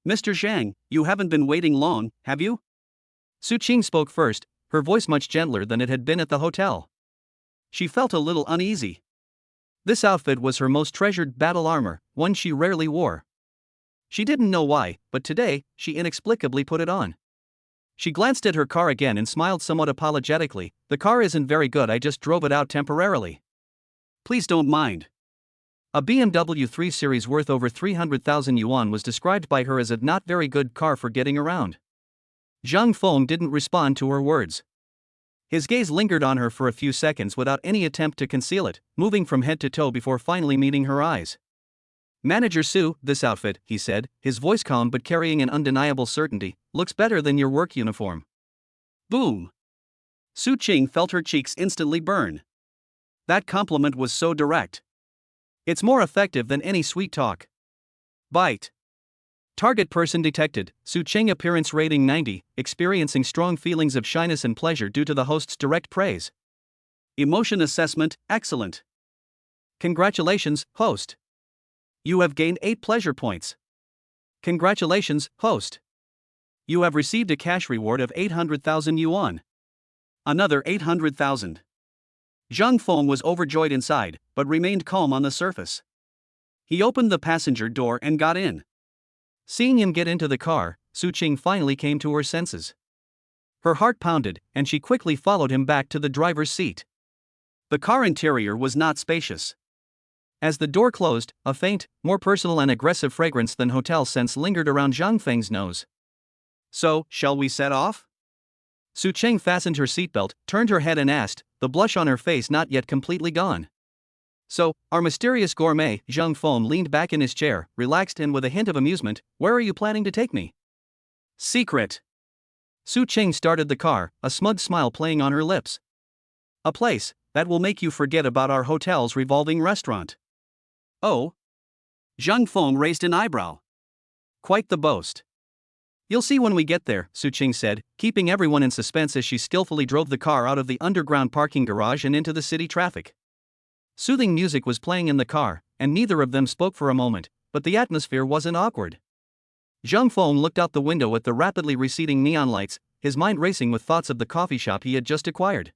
Mr. Zhang, you haven't been waiting long, have you? Su Qing spoke first, her voice much gentler than it had been at the hotel. She felt a little uneasy. This outfit was her most treasured battle armor, one she rarely wore. She didn't know why, but today, she inexplicably put it on. She glanced at her car again and smiled somewhat apologetically. The car isn't very good, I just drove it out temporarily. Please don't mind. A BMW 3 Series worth over 300,000 yuan was described by her as a not very good car for getting around. Zhang Feng didn't respond to her words. His gaze lingered on her for a few seconds without any attempt to conceal it, moving from head to toe before finally meeting her eyes. Manager Su, this outfit, he said, his voice calm but carrying an undeniable certainty, looks better than your work uniform. Boom! Su Qing felt her cheeks instantly burn. That compliment was so direct. It's more effective than any sweet talk. Bite. Target person detected, Su Qing appearance rating 90, experiencing strong feelings of shyness and pleasure due to the host's direct praise. Emotion assessment, excellent. Congratulations, host. You have gained 8 pleasure points. Congratulations, host. You have received a cash reward of 800,000 yuan. Another 800,000. Zhang Feng was overjoyed inside, but remained calm on the surface. He opened the passenger door and got in. Seeing him get into the car, Su Qing finally came to her senses. Her heart pounded, and she quickly followed him back to the driver's seat. The car interior was not spacious. As the door closed, a faint, more personal and aggressive fragrance than hotel scents lingered around Zhang Feng's nose. So, shall we set off? Su Qing fastened her seatbelt, turned her head and asked, the blush on her face not yet completely gone. So, our mysterious gourmet, Zhang Feng leaned back in his chair, relaxed and with a hint of amusement, where are you planning to take me? Secret. Su Qing started the car, a smug smile playing on her lips. A place that will make you forget about our hotel's revolving restaurant. Oh? Zhang Feng raised an eyebrow. Quite the boast. You'll see when we get there, Su Qing said, keeping everyone in suspense as she skillfully drove the car out of the underground parking garage and into the city traffic. Soothing music was playing in the car, and neither of them spoke for a moment, but the atmosphere wasn't awkward. Zhang Feng looked out the window at the rapidly receding neon lights, his mind racing with thoughts of the coffee shop he had just acquired.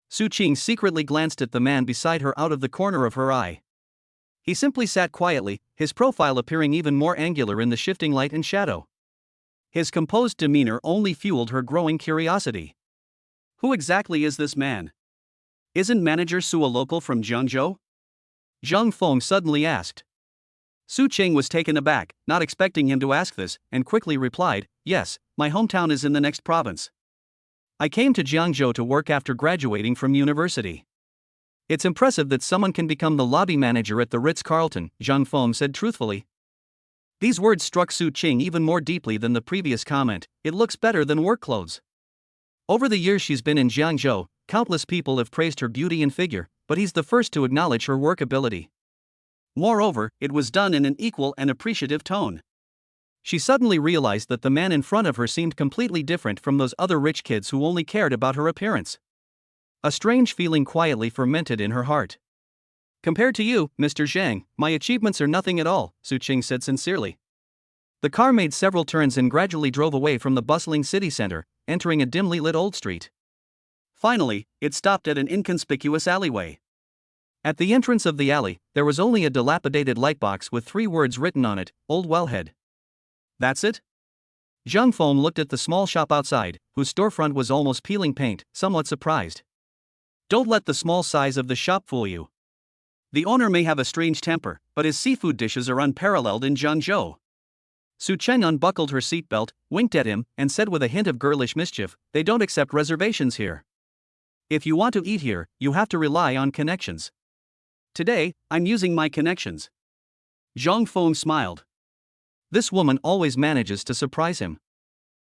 Su Qing secretly glanced at the man beside her out of the corner of her eye. He simply sat quietly, his profile appearing even more angular in the shifting light and shadow. His composed demeanor only fueled her growing curiosity. Who exactly is this man? Isn't Manager Su a local from Jiangzhou? Zhang Feng suddenly asked. Su Qing was taken aback, not expecting him to ask this, and quickly replied, yes, my hometown is in the next province. I came to Jiangzhou to work after graduating from university. It's impressive that someone can become the lobby manager at the Ritz-Carlton, Zhang Feng said truthfully. These words struck Su Qing even more deeply than the previous comment, it looks better than work clothes. Over the years she's been in Jiangzhou, countless people have praised her beauty and figure, but he's the first to acknowledge her work ability. Moreover, it was done in an equal and appreciative tone. She suddenly realized that the man in front of her seemed completely different from those other rich kids who only cared about her appearance. A strange feeling quietly fermented in her heart. Compared to you, Mr. Zhang, my achievements are nothing at all, Su Qing said sincerely. The car made several turns and gradually drove away from the bustling city center, entering a dimly lit old street. Finally, it stopped at an inconspicuous alleyway. At the entrance of the alley, there was only a dilapidated lightbox with 3 words written on it, Old Wellhead. That's it? Zhang Feng looked at the small shop outside, whose storefront was almost peeling paint, somewhat surprised. Don't let the small size of the shop fool you. The owner may have a strange temper, but his seafood dishes are unparalleled in Jiangzhou. Su Qing unbuckled her seatbelt, winked at him, and said with a hint of girlish mischief, they don't accept reservations here. If you want to eat here, you have to rely on connections. Today, I'm using my connections. Zhang Feng smiled. This woman always manages to surprise him.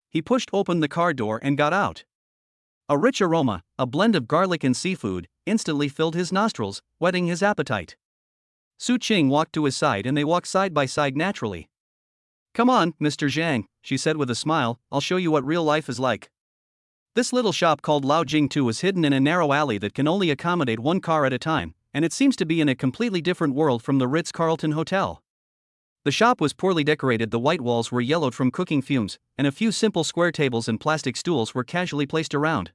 He pushed open the car door and got out. A rich aroma, a blend of garlic and seafood, instantly filled his nostrils, whetting his appetite. Su Qing walked to his side and they walked side by side naturally. Come on, Mr. Zhang, she said with a smile, I'll show you what real life is like. This little shop called Lao Jing Tu is hidden in a narrow alley that can only accommodate 1 car at a time, and it seems to be in a completely different world from the Ritz-Carlton Hotel. The shop was poorly decorated, the white walls were yellowed from cooking fumes, and a few simple square tables and plastic stools were casually placed around.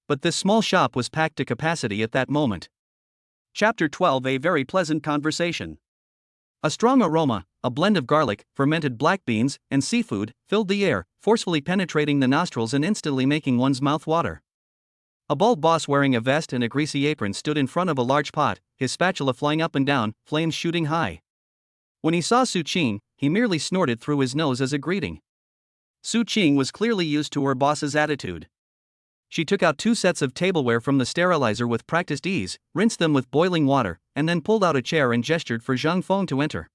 But this small shop was packed to capacity at that moment. Chapter 12: A very pleasant conversation. A strong aroma, a blend of garlic, fermented black beans, and seafood, filled the air, forcefully penetrating the nostrils and instantly making one's mouth water. A bald boss wearing a vest and a greasy apron stood in front of a large pot, his spatula flying up and down, flames shooting high. When he saw Su Qing, he merely snorted through his nose as a greeting. Su Qing was clearly used to her boss's attitude. She took out 2 sets of tableware from the sterilizer with practiced ease, rinsed them with boiling water, and then pulled out a chair and gestured for Zhang Feng to enter.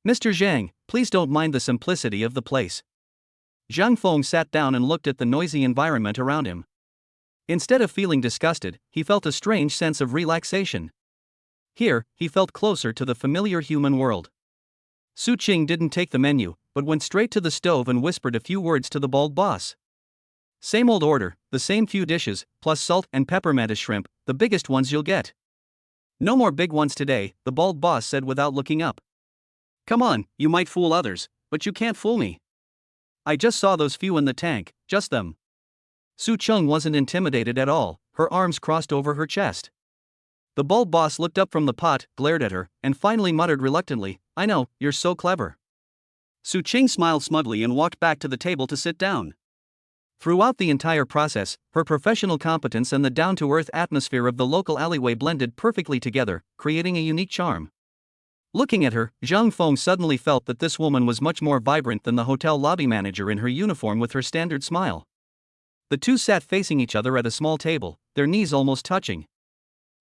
Mr. Zhang, please don't mind the simplicity of the place. Zhang Feng sat down and looked at the noisy environment around him. Instead of feeling disgusted, he felt a strange sense of relaxation. Here, he felt closer to the familiar human world. Su Qing didn't take the menu, but went straight to the stove and whispered a few words to the bald boss. Same old order, the same few dishes, plus salt and pepper mantis shrimp, the biggest ones you'll get. No more big ones today, the bald boss said without looking up. Come on, you might fool others, but you can't fool me. I just saw those few in the tank, just them. Su Qing wasn't intimidated at all, her arms crossed over her chest. The bald boss looked up from the pot, glared at her, and finally muttered reluctantly, I know, you're so clever. Su Qing smiled smugly and walked back to the table to sit down. Throughout the entire process, her professional competence and the down-to-earth atmosphere of the local alleyway blended perfectly together, creating a unique charm. Looking at her, Zhang Feng suddenly felt that this woman was much more vibrant than the hotel lobby manager in her uniform with her standard smile. The two sat facing each other at a small table, their knees almost touching.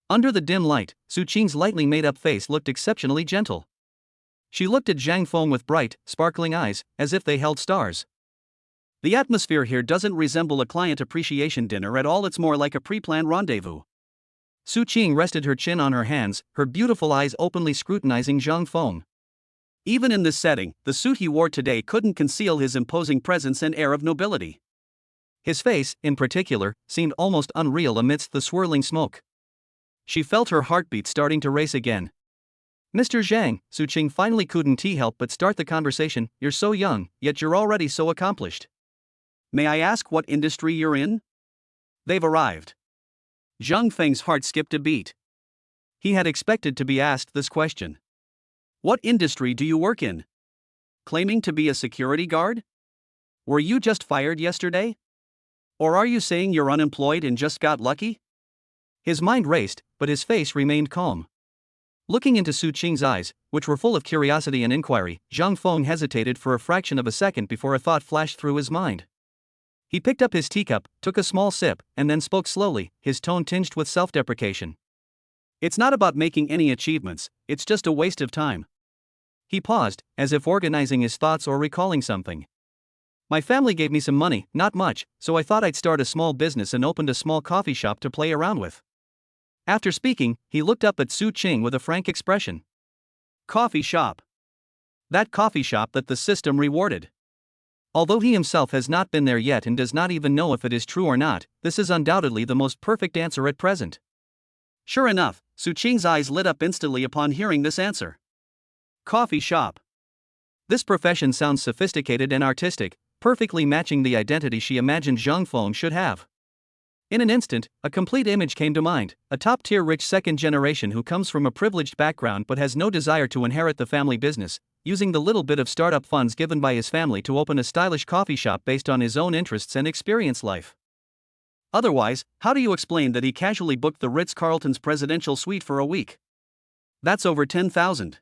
Under the dim light, Su Qing's lightly made-up face looked exceptionally gentle. She looked at Zhang Feng with bright, sparkling eyes, as if they held stars. The atmosphere here doesn't resemble a client appreciation dinner at all, it's more like a pre-planned rendezvous. Su Qing rested her chin on her hands, her beautiful eyes openly scrutinizing Zhang Feng. Even in this setting, the suit he wore today couldn't conceal his imposing presence and air of nobility. His face, in particular, seemed almost unreal amidst the swirling smoke. She felt her heartbeat starting to race again. Mr. Zhang, Su Qing finally couldn't help but start the conversation, you're so young, yet you're already so accomplished. May I ask what industry you're in? They've arrived. Zhang Feng's heart skipped a beat. He had expected to be asked this question. What industry do you work in? Claiming to be a security guard? Were you just fired yesterday? Or are you saying you're unemployed and just got lucky? His mind raced, but his face remained calm. Looking into Su Qing's eyes, which were full of curiosity and inquiry, Zhang Feng hesitated for a fraction of a second before a thought flashed through his mind. He picked up his teacup, took a small sip, and then spoke slowly, his tone tinged with self-deprecation. It's not about making any achievements, it's just a waste of time. He paused, as if organizing his thoughts or recalling something. My family gave me some money, not much, so I thought I'd start a small business and opened a small coffee shop to play around with. After speaking, he looked up at Su Qing with a frank expression. Coffee shop. That coffee shop that the system rewarded. Although he himself has not been there yet and does not even know if it is true or not, this is undoubtedly the most perfect answer at present. Sure enough, Su Qing's eyes lit up instantly upon hearing this answer. Coffee shop. This profession sounds sophisticated and artistic, perfectly matching the identity she imagined Zhang Feng should have. In an instant, a complete image came to mind, a top-tier rich second generation who comes from a privileged background but has no desire to inherit the family business, using the little bit of startup funds given by his family to open a stylish coffee shop based on his own interests and experience life. Otherwise, how do you explain that he casually booked the Ritz-Carlton's presidential suite for a week? That's over 10,000.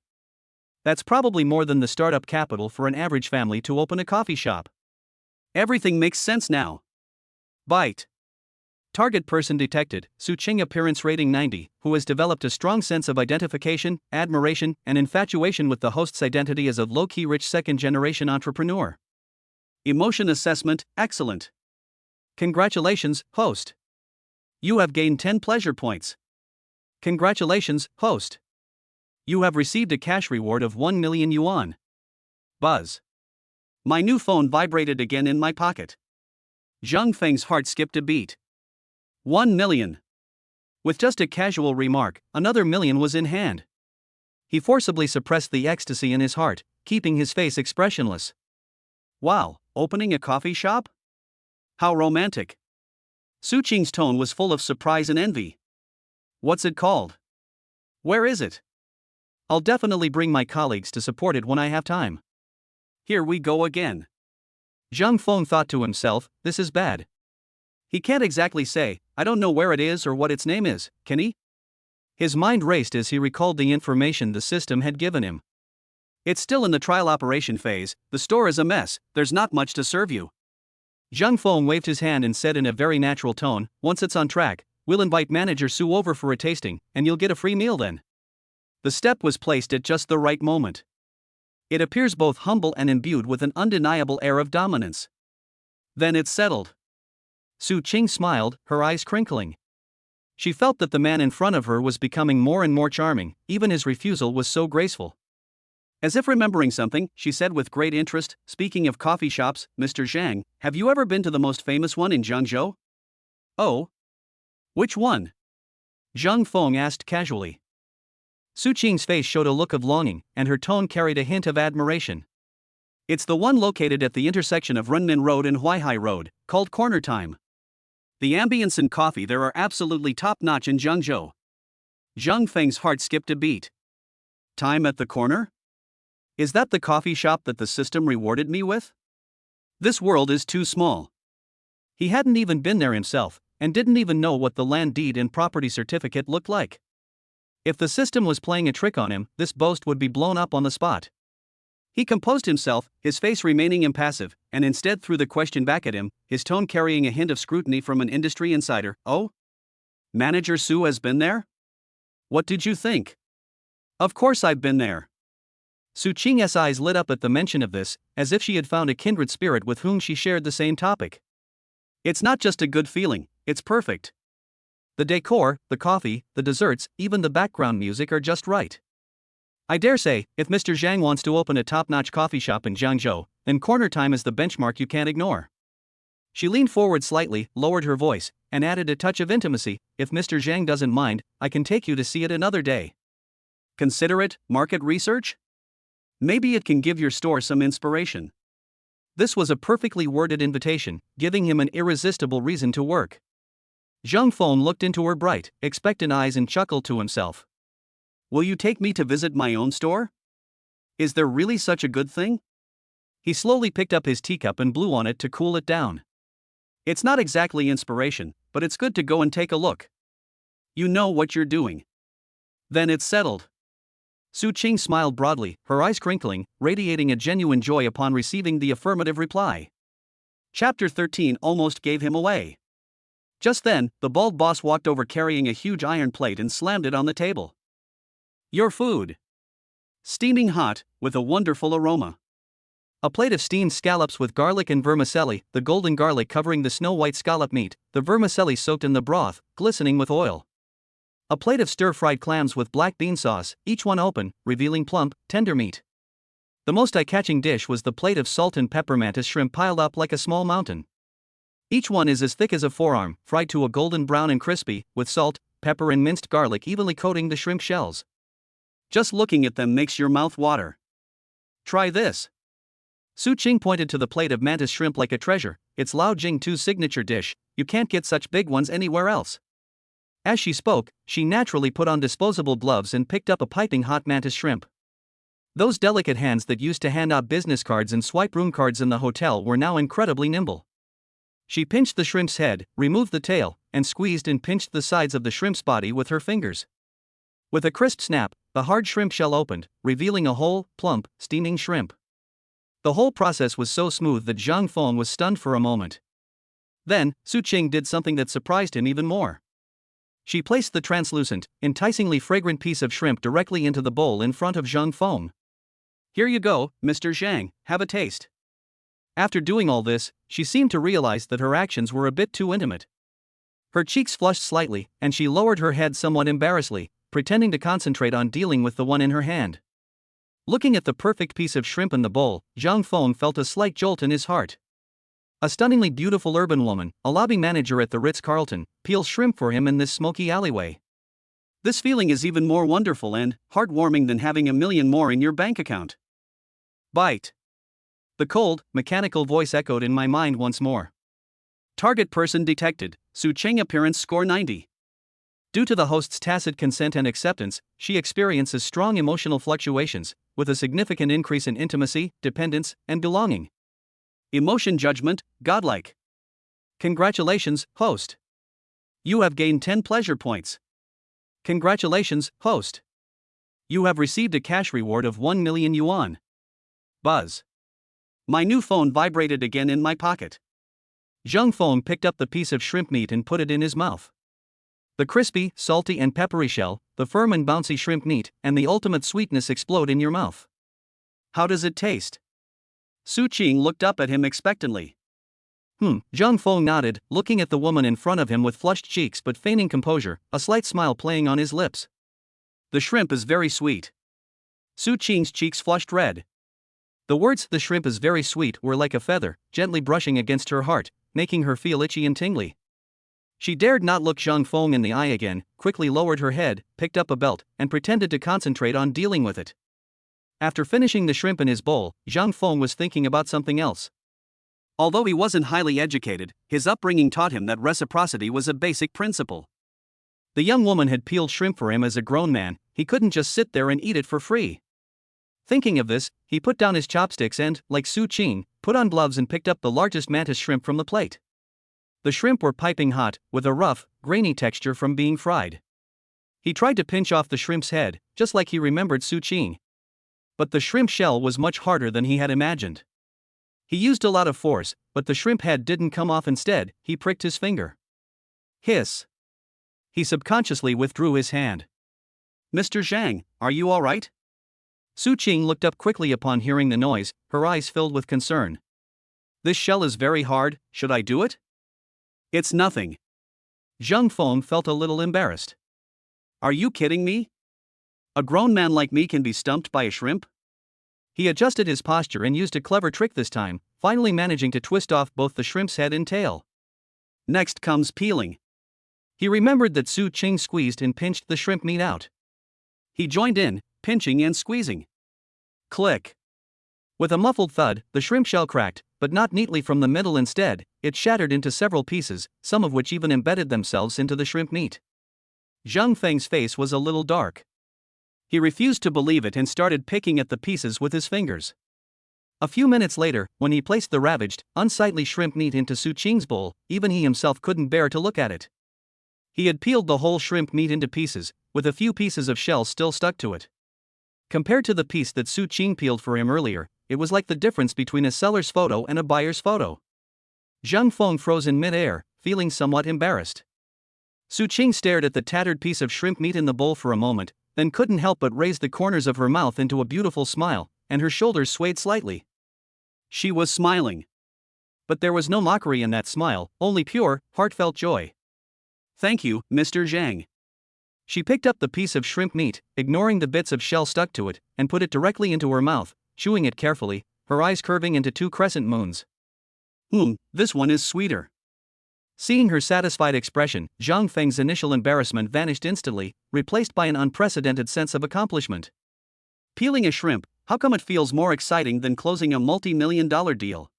That's probably more than the startup capital for an average family to open a coffee shop. Everything makes sense now. Bite. Target person detected, Su Qing appearance rating 90, who has developed a strong sense of identification, admiration, and infatuation with the host's identity as a low-key rich second-generation entrepreneur. Emotion assessment, excellent. Congratulations, host. You have gained 10 pleasure points. Congratulations, host. You have received a cash reward of 1 million yuan. Buzz. My new phone vibrated again in my pocket. Zhang Feng's heart skipped a beat. 1 million. With just a casual remark, another million was in hand. He forcibly suppressed the ecstasy in his heart, keeping his face expressionless. Wow, opening a coffee shop? How romantic. Su Qing's tone was full of surprise and envy. What's it called? Where is it? I'll definitely bring my colleagues to support it when I have time. Here we go again. Zhang Feng thought to himself, this is bad. He can't exactly say, I don't know where it is or what its name is, can he? His mind raced as he recalled the information the system had given him. It's still in the trial operation phase, the store is a mess, there's not much to serve you. Zhang Feng waved his hand and said in a very natural tone, once it's on track, we'll invite manager Su over for a tasting, and you'll get a free meal then. The step was placed at just the right moment. It appears both humble and imbued with an undeniable air of dominance. Then it's settled. Su Qing smiled, her eyes crinkling. She felt that the man in front of her was becoming more and more charming, even his refusal was so graceful. As if remembering something, she said with great interest, "Speaking of coffee shops, Mr. Zhang, have you ever been to the most famous one in Zhangzhou?" "Oh? Which one?" Zhang Feng asked casually. Su Qing's face showed a look of longing, and her tone carried a hint of admiration. "It's the one located at the intersection of Renmin Road and Huaihai Road, called Corner Time. The ambience and coffee there are absolutely top-notch in Zhangzhou." Zhang Feng's heart skipped a beat. "Time at the corner? Is that the coffee shop that the system rewarded me with? This world is too small." He hadn't even been there himself, and didn't even know what the land deed and property certificate looked like. If the system was playing a trick on him, this boast would be blown up on the spot. He composed himself, his face remaining impassive, and instead threw the question back at him, his tone carrying a hint of scrutiny from an industry insider. "Oh? Manager Su has been there? What did you think?" "Of course I've been there." Su Qing's eyes lit up at the mention of this, as if she had found a kindred spirit with whom she shared the same topic. "It's not just a good feeling, it's perfect. The decor, the coffee, the desserts, even the background music are just right. I dare say, if Mr. Zhang wants to open a top-notch coffee shop in Zhangzhou, then Corner Time is the benchmark you can't ignore." She leaned forward slightly, lowered her voice, and added a touch of intimacy. "If Mr. Zhang doesn't mind, I can take you to see it another day. Consider it market research? Maybe it can give your store some inspiration." This was a perfectly worded invitation, giving him an irresistible reason to work. Zhang Feng looked into her bright, expectant eyes and chuckled to himself. "Will you take me to visit my own store? Is there really such a good thing?" He slowly picked up his teacup and blew on it to cool it down. "It's not exactly inspiration, but it's good to go and take a look. You know what you're doing." "Then it's settled." Su Qing smiled broadly, her eyes crinkling, radiating a genuine joy upon receiving the affirmative reply. Chapter 13 almost gave him away. Just then, the bald boss walked over carrying a huge iron plate and slammed it on the table. "Your food. Steaming hot, with a wonderful aroma." A plate of steamed scallops with garlic and vermicelli, the golden garlic covering the snow-white scallop meat, the vermicelli soaked in the broth, glistening with oil. A plate of stir-fried clams with black bean sauce, each one open, revealing plump, tender meat. The most eye-catching dish was the plate of salt and pepper mantis shrimp piled up like a small mountain. Each one is as thick as a forearm, fried to a golden brown and crispy, with salt, pepper and minced garlic evenly coating the shrimp shells. Just looking at them makes your mouth water. "Try this." Su Qing pointed to the plate of mantis shrimp like a treasure. "It's Lao Jing Tu's signature dish, you can't get such big ones anywhere else." As she spoke, she naturally put on disposable gloves and picked up a piping hot mantis shrimp. Those delicate hands that used to hand out business cards and swipe room cards in the hotel were now incredibly nimble. She pinched the shrimp's head, removed the tail, and squeezed and pinched the sides of the shrimp's body with her fingers. With a crisp snap, the hard shrimp shell opened, revealing a whole, plump, steaming shrimp. The whole process was so smooth that Zhang Feng was stunned for a moment. Then, Su Qing did something that surprised him even more. She placed the translucent, enticingly fragrant piece of shrimp directly into the bowl in front of Zhang Feng. "Here you go, Mr. Zhang, have a taste." After doing all this, she seemed to realize that her actions were a bit too intimate. Her cheeks flushed slightly, and she lowered her head somewhat embarrassedly, pretending to concentrate on dealing with the one in her hand. Looking at the perfect piece of shrimp in the bowl, Zhang Feng felt a slight jolt in his heart. A stunningly beautiful urban woman, a lobby manager at the Ritz-Carlton, peels shrimp for him in this smoky alleyway. This feeling is even more wonderful and heartwarming than having a million more in your bank account. Bite. The cold, mechanical voice echoed in my mind once more. Target person detected, Su Qing appearance score 90. Due to the host's tacit consent and acceptance, she experiences strong emotional fluctuations, with a significant increase in intimacy, dependence, and belonging. Emotion judgment, godlike. Congratulations, host. You have gained 10 pleasure points. Congratulations, host. You have received a cash reward of 1 million yuan. Buzz. My new phone vibrated again in my pocket. Zhang Feng picked up the piece of shrimp meat and put it in his mouth. The crispy, salty and peppery shell, the firm and bouncy shrimp meat, and the ultimate sweetness explode in your mouth. How does it taste? Su Qing looked up at him expectantly. Zhang Feng nodded, looking at the woman in front of him with flushed cheeks but feigning composure, a slight smile playing on his lips. The shrimp is very sweet. Su Qing's cheeks flushed red. The words, "the shrimp is very sweet," were like a feather, gently brushing against her heart, making her feel itchy and tingly. She dared not look Zhang Feng in the eye again, quickly lowered her head, picked up a belt, and pretended to concentrate on dealing with it. After finishing the shrimp in his bowl, Zhang Feng was thinking about something else. Although he wasn't highly educated, his upbringing taught him that reciprocity was a basic principle. The young woman had peeled shrimp for him as a grown man, he couldn't just sit there and eat it for free. Thinking of this, he put down his chopsticks and, like Su Qing, put on gloves and picked up the largest mantis shrimp from the plate. The shrimp were piping hot, with a rough, grainy texture from being fried. He tried to pinch off the shrimp's head, just like he remembered Su Qing. But the shrimp shell was much harder than he had imagined. He used a lot of force, but the shrimp head didn't come off. Instead, he pricked his finger. Hiss. He subconsciously withdrew his hand. Mr. Zhang, are you all right? Su Qing looked up quickly upon hearing the noise, her eyes filled with concern. This shell is very hard, should I do it? It's nothing. Zhang Feng felt a little embarrassed. Are you kidding me? A grown man like me can be stumped by a shrimp? He adjusted his posture and used a clever trick this time, finally managing to twist off both the shrimp's head and tail. Next comes peeling. He remembered that Su Qing squeezed and pinched the shrimp meat out. He joined in, pinching and squeezing. Click. With a muffled thud, the shrimp shell cracked, but not neatly from the middle. Instead, it shattered into several pieces, some of which even embedded themselves into the shrimp meat. Zhang Feng's face was a little dark. He refused to believe it and started picking at the pieces with his fingers. A few minutes later, when he placed the ravaged, unsightly shrimp meat into Su Qing's bowl, even he himself couldn't bear to look at it. He had peeled the whole shrimp meat into pieces, with a few pieces of shell still stuck to it. Compared to the piece that Su Qing peeled for him earlier, it was like the difference between a seller's photo and a buyer's photo. Zhang Feng froze in mid-air, feeling somewhat embarrassed. Su Qing stared at the tattered piece of shrimp meat in the bowl for a moment, then couldn't help but raise the corners of her mouth into a beautiful smile, and her shoulders swayed slightly. She was smiling. But there was no mockery in that smile, only pure, heartfelt joy. Thank you, Mr. Zhang. She picked up the piece of shrimp meat, ignoring the bits of shell stuck to it, and put it directly into her mouth, chewing it carefully, her eyes curving into two crescent moons. This one is sweeter. Seeing her satisfied expression, Zhang Feng's initial embarrassment vanished instantly, replaced by an unprecedented sense of accomplishment. Peeling a shrimp, how come it feels more exciting than closing a multi-million-dollar deal?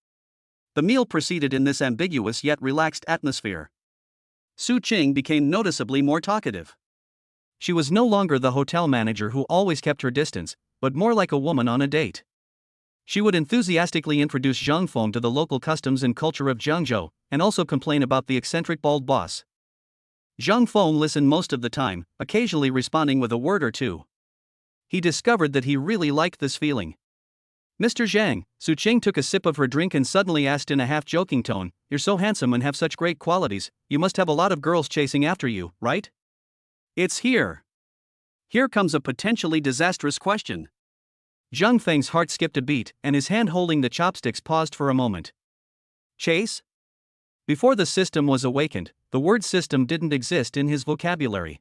The meal proceeded in this ambiguous yet relaxed atmosphere. Su Qing became noticeably more talkative. She was no longer the hotel manager who always kept her distance, but more like a woman on a date. She would enthusiastically introduce Zhang Feng to the local customs and culture of Jiangzhou, and also complain about the eccentric bald boss. Zhang Feng listened most of the time, occasionally responding with a word or two. He discovered that he really liked this feeling. Mr. Zhang, Su Qing took a sip of her drink and suddenly asked in a half-joking tone, "You're so handsome and have such great qualities, you must have a lot of girls chasing after you, right?" It's here. Here comes a potentially disastrous question. Zhang Feng's heart skipped a beat, and his hand holding the chopsticks paused for a moment. Chase? Before the system was awakened, the word system didn't exist in his vocabulary.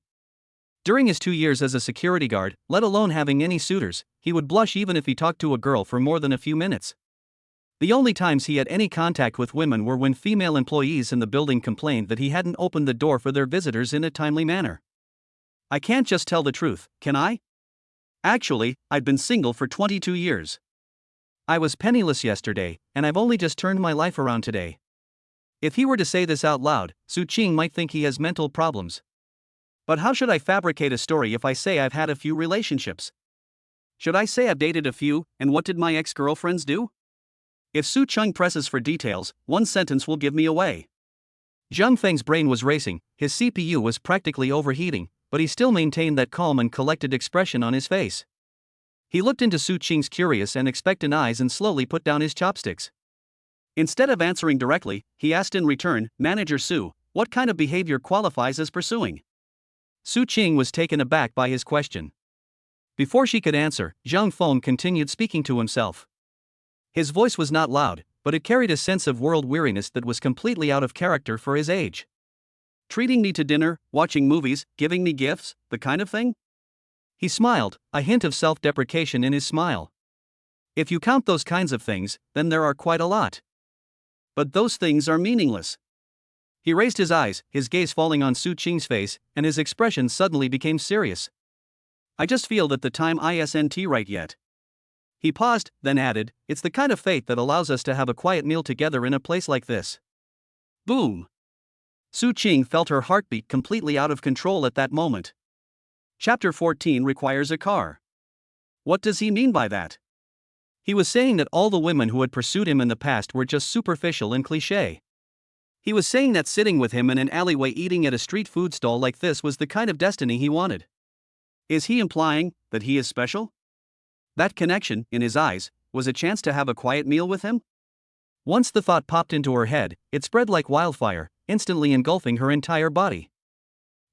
During his 2 years as a security guard, let alone having any suitors, he would blush even if he talked to a girl for more than a few minutes. The only times he had any contact with women were when female employees in the building complained that he hadn't opened the door for their visitors in a timely manner. I can't just tell the truth, can I? Actually, I've been single for 22 years. I was penniless yesterday, and I've only just turned my life around today. If he were to say this out loud, Su Qing might think he has mental problems. But how should I fabricate a story if I say I've had a few relationships? Should I say I've dated a few, and what did my ex-girlfriends do? If Su Qing presses for details, one sentence will give me away. Zhang Feng's brain was racing, his CPU was practically overheating, but he still maintained that calm and collected expression on his face. He looked into Su Qing's curious and expectant eyes and slowly put down his chopsticks. Instead of answering directly, he asked in return, "Manager Su, what kind of behavior qualifies as pursuing?" Su Qing was taken aback by his question. Before she could answer, Zhang Feng continued speaking to himself. His voice was not loud, but it carried a sense of world weariness that was completely out of character for his age. Treating me to dinner, watching movies, giving me gifts, the kind of thing? He smiled, a hint of self-deprecation in his smile. If you count those kinds of things, then there are quite a lot. But those things are meaningless. He raised his eyes, his gaze falling on Su Qing's face, and his expression suddenly became serious. I just feel that the time isn't right yet. He paused, then added, it's the kind of fate that allows us to have a quiet meal together in a place like this. Boom! Su Qing felt her heartbeat completely out of control at that moment. Chapter 14 requires a car. What does he mean by that? He was saying that all the women who had pursued him in the past were just superficial and cliché. He was saying that sitting with him in an alleyway eating at a street food stall like this was the kind of destiny he wanted. Is he implying that he is special? That connection, in his eyes, was a chance to have a quiet meal with him? Once the thought popped into her head, it spread like wildfire, instantly engulfing her entire body.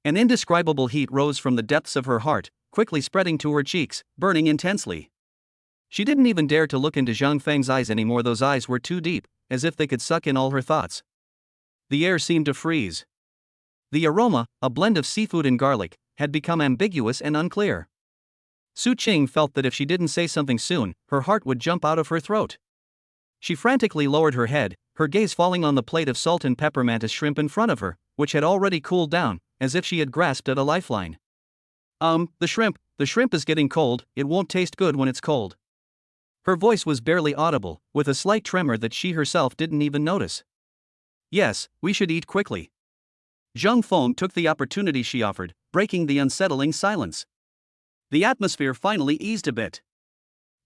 An indescribable heat rose from the depths of her heart, quickly spreading to her cheeks, burning intensely. She didn't even dare to look into Zhang Feng's eyes anymore. Those eyes were too deep, as if they could suck in all her thoughts. The air seemed to freeze. The aroma, a blend of seafood and garlic, had become ambiguous and unclear. Su Qing felt that if she didn't say something soon, her heart would jump out of her throat. She frantically lowered her head, her gaze falling on the plate of salt and pepper mantis shrimp in front of her, which had already cooled down, as if she had grasped at a lifeline. The shrimp is getting cold, it won't taste good when it's cold. Her voice was barely audible, with a slight tremor that she herself didn't even notice. Yes, we should eat quickly. Zhang Feng took the opportunity she offered, breaking the unsettling silence. The atmosphere finally eased a bit.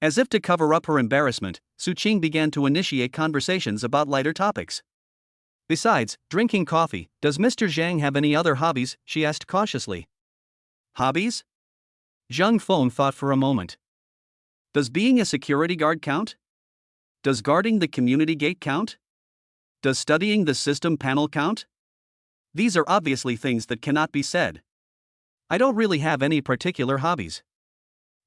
As if to cover up her embarrassment, Su Qing began to initiate conversations about lighter topics. Besides drinking coffee, does Mr. Zhang have any other hobbies? She asked cautiously. Hobbies? Zhang Feng thought for a moment. Does being a security guard count? Does guarding the community gate count? Does studying the system panel count? These are obviously things that cannot be said. I don't really have any particular hobbies.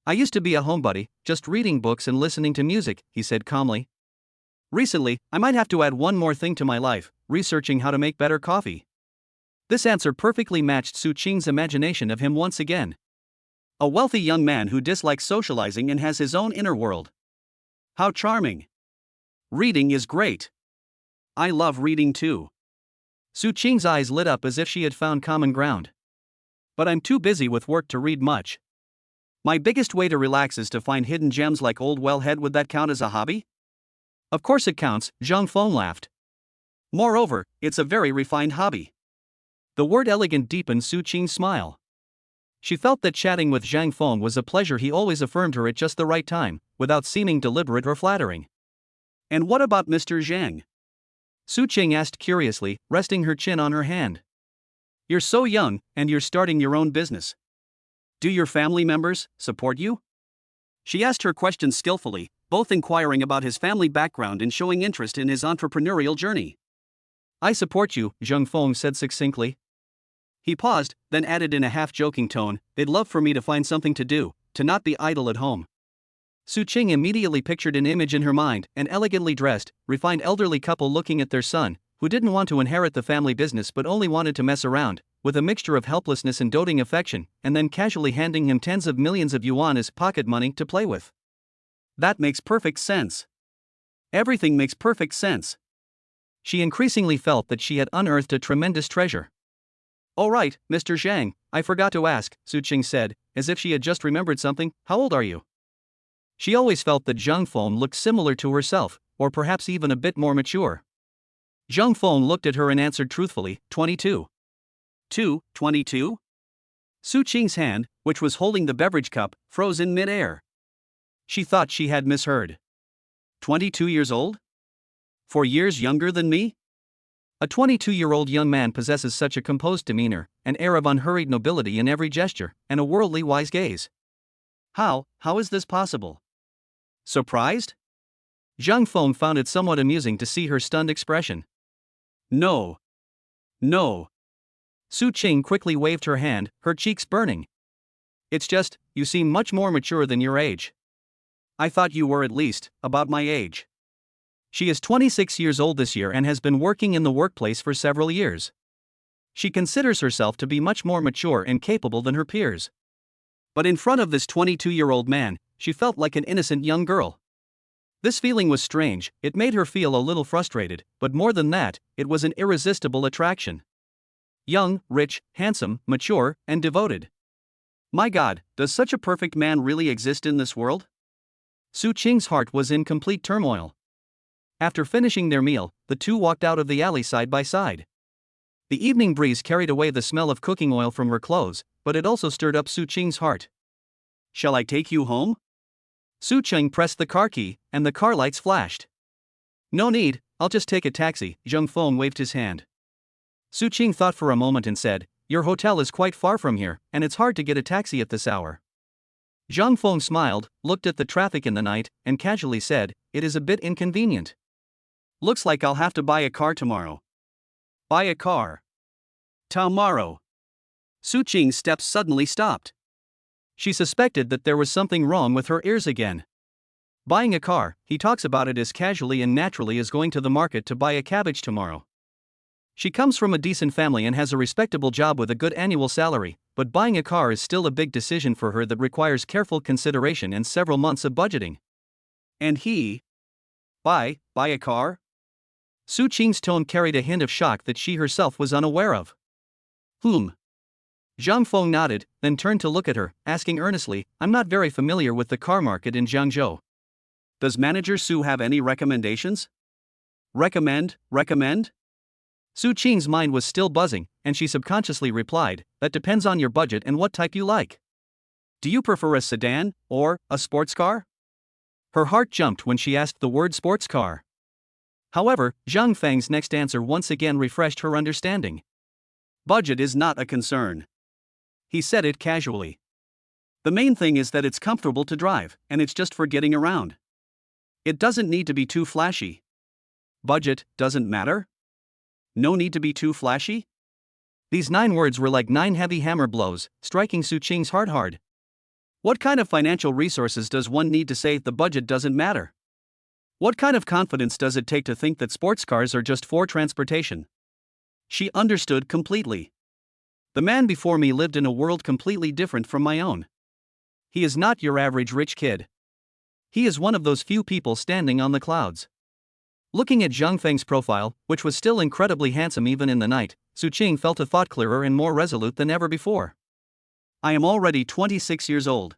I used to be a homebody, just reading books and listening to music, he said calmly. Recently, I might have to add one more thing to my life, researching how to make better coffee. This answer perfectly matched Su Qing's imagination of him once again. A wealthy young man who dislikes socializing and has his own inner world. How charming. Reading is great. I love reading too. Su Qing's eyes lit up as if she had found common ground. But I'm too busy with work to read much. My biggest way to relax is to find hidden gems like Old Wellhead. Would that count as a hobby? Of course it counts, Zhang Feng laughed. Moreover, it's a very refined hobby. The word elegant deepened Su Qing's smile. She felt that chatting with Zhang Feng was a pleasure. He always affirmed her at just the right time, without seeming deliberate or flattering. And what about Mr. Zhang? Su Qing asked curiously, resting her chin on her hand. You're so young, and you're starting your own business. Do your family members support you? She asked her questions skillfully, both inquiring about his family background and showing interest in his entrepreneurial journey. I support you, Zhang Feng said succinctly. He paused, then added in a half-joking tone, they'd love for me to find something to do, to not be idle at home. Su Qing immediately pictured an image in her mind, an elegantly dressed, refined elderly couple looking at their son, who didn't want to inherit the family business but only wanted to mess around, with a mixture of helplessness and doting affection, and then casually handing him tens of millions of yuan as pocket money to play with. That makes perfect sense. Everything makes perfect sense. She increasingly felt that she had unearthed a tremendous treasure. All right, Mr. Zhang, I forgot to ask, Su Qing said, as if she had just remembered something, how old are you? She always felt that Zhang Feng looked similar to herself, or perhaps even a bit more mature. Zhang Feng looked at her and answered truthfully, 22. 22? Su Qing's hand, which was holding the beverage cup, froze in mid-air. She thought she had misheard. 22 years old? 4 years younger than me? A 22-year-old young man possesses such a composed demeanor, an air of unhurried nobility in every gesture, and a worldly wise gaze. How is this possible? Surprised? Zhang Feng found it somewhat amusing to see her stunned expression. No. Su Qing quickly waved her hand, her cheeks burning. It's just, you seem much more mature than your age. I thought you were at least about my age. She is 26 years old this year and has been working in the workplace for several years. She considers herself to be much more mature and capable than her peers. But in front of this 22-year-old man, she felt like an innocent young girl. This feeling was strange, it made her feel a little frustrated, but more than that, it was an irresistible attraction. Young, rich, handsome, mature, and devoted. My God, does such a perfect man really exist in this world? Su Qing's heart was in complete turmoil. After finishing their meal, the two walked out of the alley side by side. The evening breeze carried away the smell of cooking oil from her clothes, but it also stirred up Su Qing's heart. Shall I take you home? Su Qing pressed the car key, and the car lights flashed. No need, I'll just take a taxi, Zhang Feng waved his hand. Su Qing thought for a moment and said, your hotel is quite far from here, and it's hard to get a taxi at this hour. Zhang Feng smiled, looked at the traffic in the night, and casually said, it is a bit inconvenient. Looks like I'll have to buy a car tomorrow. Buy a car. Tomorrow. Su Qing's steps suddenly stopped. She suspected that there was something wrong with her ears again. Buying a car, he talks about it as casually and naturally as going to the market to buy a cabbage tomorrow. She comes from a decent family and has a respectable job with a good annual salary, but buying a car is still a big decision for her that requires careful consideration and several months of budgeting. And he? Buy a car? Su Qing's tone carried a hint of shock that she herself was unaware of. Zhang Feng nodded, then turned to look at her, asking earnestly, I'm not very familiar with the car market in Jiangzhou. Does Manager Su have any recommendations? Recommend? Su Qing's mind was still buzzing, and she subconsciously replied, that depends on your budget and what type you like. Do you prefer a sedan, or a sports car? Her heart jumped when she asked the word sports car. However, Zhang Feng's next answer once again refreshed her understanding. Budget is not a concern. He said it casually. The main thing is that it's comfortable to drive, and it's just for getting around. It doesn't need to be too flashy. Budget doesn't matter? No need to be too flashy? These 9 words were like 9 heavy hammer blows, striking Su Qing's heart hard. What kind of financial resources does one need to say the budget doesn't matter? What kind of confidence does it take to think that sports cars are just for transportation? She understood completely. The man before me lived in a world completely different from my own. He is not your average rich kid. He is one of those few people standing on the clouds. Looking at Zhang Feng's profile, which was still incredibly handsome even in the night, Su Qing felt a thought clearer and more resolute than ever before. I am already 26 years old.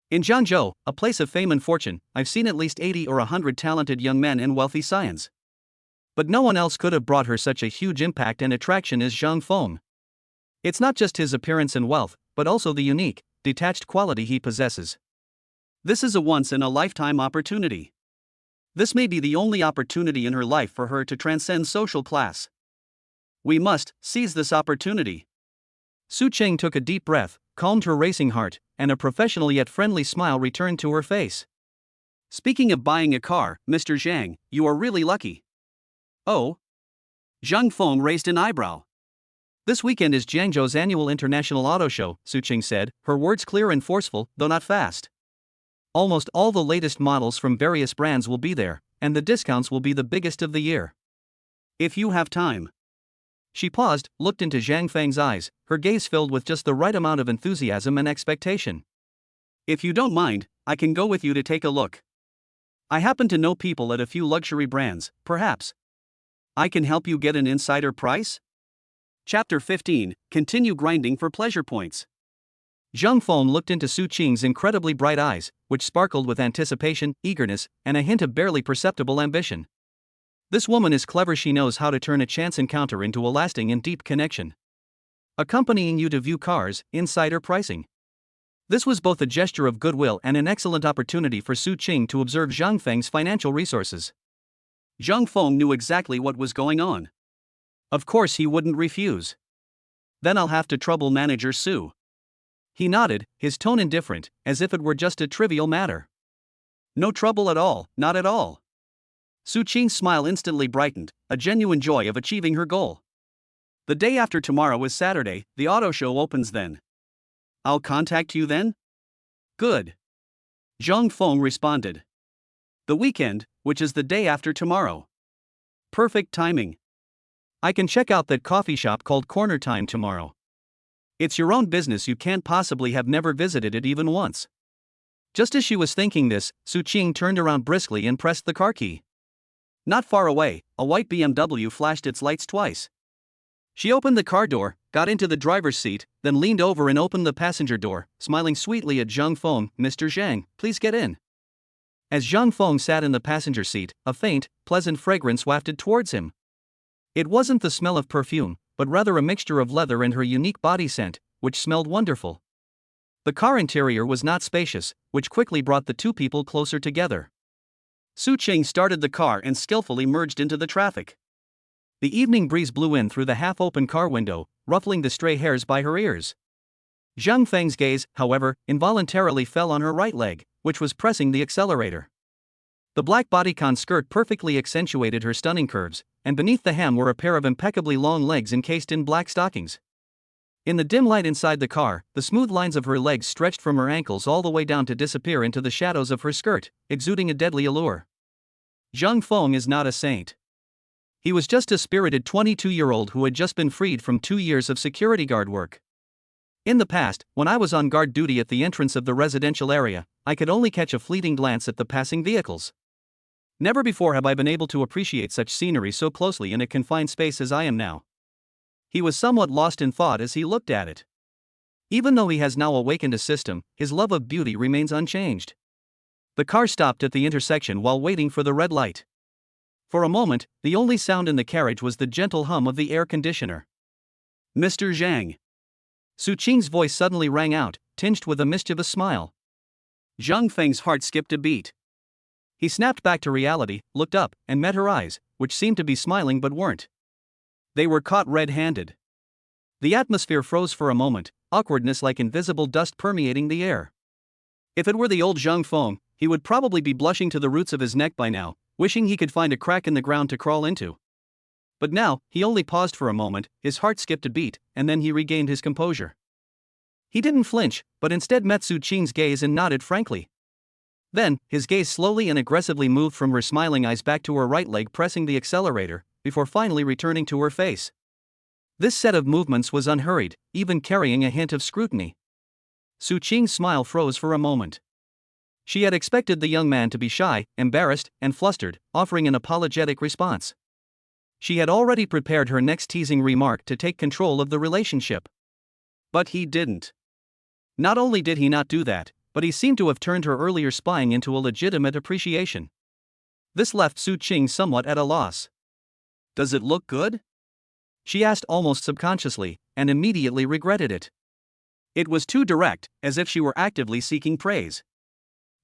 In Jiangzhou, a place of fame and fortune, I've seen at least 80 or 100 talented young men and wealthy scions. But no one else could have brought her such a huge impact and attraction as Zhang Feng. It's not just his appearance and wealth, but also the unique, detached quality he possesses. This is a once-in-a-lifetime opportunity. This may be the only opportunity in her life for her to transcend social class. We must seize this opportunity. Su Qing took a deep breath, calmed her racing heart, and a professional yet friendly smile returned to her face. Speaking of buying a car, Mr. Zhang, you are really lucky. Oh? Zhang Feng raised an eyebrow. This weekend is Jiangzhou's annual international auto show, Su Qing said, her words clear and forceful, though not fast. Almost all the latest models from various brands will be there, and the discounts will be the biggest of the year. If you have time. She paused, looked into Zhang Feng's eyes, her gaze filled with just the right amount of enthusiasm and expectation. If you don't mind, I can go with you to take a look. I happen to know people at a few luxury brands, perhaps. I can help you get an insider price? Chapter 15, Continue Grinding for Pleasure Points. Zhang Feng looked into Su Qing's incredibly bright eyes, which sparkled with anticipation, eagerness, and a hint of barely perceptible ambition. This woman is clever, she knows how to turn a chance encounter into a lasting and deep connection. Accompanying you to view cars, insider pricing. This was both a gesture of goodwill and an excellent opportunity for Su Qing to observe Zhang Feng's financial resources. Zhang Feng knew exactly what was going on. Of course he wouldn't refuse. Then I'll have to trouble Manager Su. He nodded, his tone indifferent, as if it were just a trivial matter. No trouble at all, not at all. Su Qing's smile instantly brightened, a genuine joy of achieving her goal. The day after tomorrow is Saturday, the auto show opens then. I'll contact you then? Good. Zhang Feng responded. The weekend, which is the day after tomorrow. Perfect timing. I can check out that coffee shop called Corner Time tomorrow. It's your own business, you can't possibly have never visited it even once. Just as she was thinking this, Su Qing turned around briskly and pressed the car key. Not far away, a white BMW flashed its lights twice. She opened the car door, got into the driver's seat, then leaned over and opened the passenger door, smiling sweetly at Zhang Feng. Mr. Zhang, please get in. As Zhang Feng sat in the passenger seat, a faint, pleasant fragrance wafted towards him. It wasn't the smell of perfume, but rather a mixture of leather and her unique body scent, which smelled wonderful. The car interior was not spacious, which quickly brought the two people closer together. Su Qing started the car and skillfully merged into the traffic. The evening breeze blew in through the half-open car window, ruffling the stray hairs by her ears. Zhang Feng's gaze, however, involuntarily fell on her right leg, which was pressing the accelerator. The black bodycon skirt perfectly accentuated her stunning curves, and beneath the hem were a pair of impeccably long legs encased in black stockings. In the dim light inside the car, the smooth lines of her legs stretched from her ankles all the way down to disappear into the shadows of her skirt, exuding a deadly allure. Zhang Feng is not a saint. He was just a spirited 22-year-old who had just been freed from 2 years of security guard work. In the past, when I was on guard duty at the entrance of the residential area, I could only catch a fleeting glance at the passing vehicles. Never before have I been able to appreciate such scenery so closely in a confined space as I am now. He was somewhat lost in thought as he looked at it. Even though he has now awakened a system, his love of beauty remains unchanged. The car stopped at the intersection while waiting for the red light. For a moment, the only sound in the carriage was the gentle hum of the air conditioner. Mr. Zhang. Su Qing's voice suddenly rang out, tinged with a mischievous smile. Zhang Feng's heart skipped a beat. He snapped back to reality, looked up, and met her eyes, which seemed to be smiling but weren't. They were caught red-handed. The atmosphere froze for a moment, awkwardness like invisible dust permeating the air. If it were the old Zhang Feng, he would probably be blushing to the roots of his neck by now, wishing he could find a crack in the ground to crawl into. But now, he only paused for a moment, his heart skipped a beat, and then he regained his composure. He didn't flinch, but instead met Su Qing's gaze and nodded frankly. Then, his gaze slowly and aggressively moved from her smiling eyes back to her right leg, pressing the accelerator, before finally returning to her face. This set of movements was unhurried, even carrying a hint of scrutiny. Su Qing's smile froze for a moment. She had expected the young man to be shy, embarrassed, and flustered, offering an apologetic response. She had already prepared her next teasing remark to take control of the relationship. But he didn't. Not only did he not do that, but he seemed to have turned her earlier spying into a legitimate appreciation. This left Su Qing somewhat at a loss. Does it look good? She asked almost subconsciously, and immediately regretted it. It was too direct, as if she were actively seeking praise.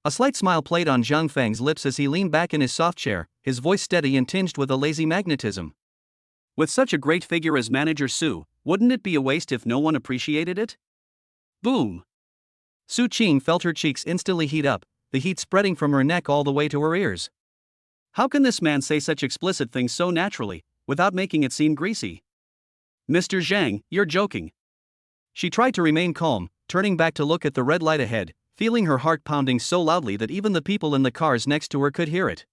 A slight smile played on Zhang Feng's lips as he leaned back in his soft chair, his voice steady and tinged with a lazy magnetism. With such a great figure as Manager Su, wouldn't it be a waste if no one appreciated it? Boom! Su Qing felt her cheeks instantly heat up, the heat spreading from her neck all the way to her ears. How can this man say such explicit things so naturally, without making it seem greasy? Mr. Zhang, you're joking. She tried to remain calm, turning back to look at the red light ahead, feeling her heart pounding so loudly that even the people in the cars next to her could hear it.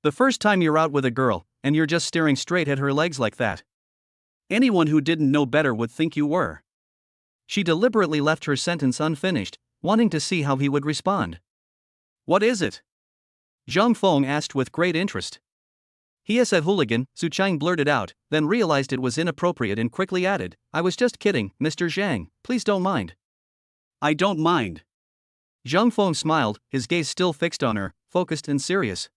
The first time you're out with a girl, and you're just staring straight at her legs like that. Anyone who didn't know better would think you were. She deliberately left her sentence unfinished, wanting to see how he would respond. What is it? Zhang Feng asked with great interest. He is a hooligan, Su Qing blurted out, then realized it was inappropriate and quickly added, I was just kidding, Mr. Zhang, please don't mind. I don't mind. Zhang Feng smiled, his gaze still fixed on her, focused and serious.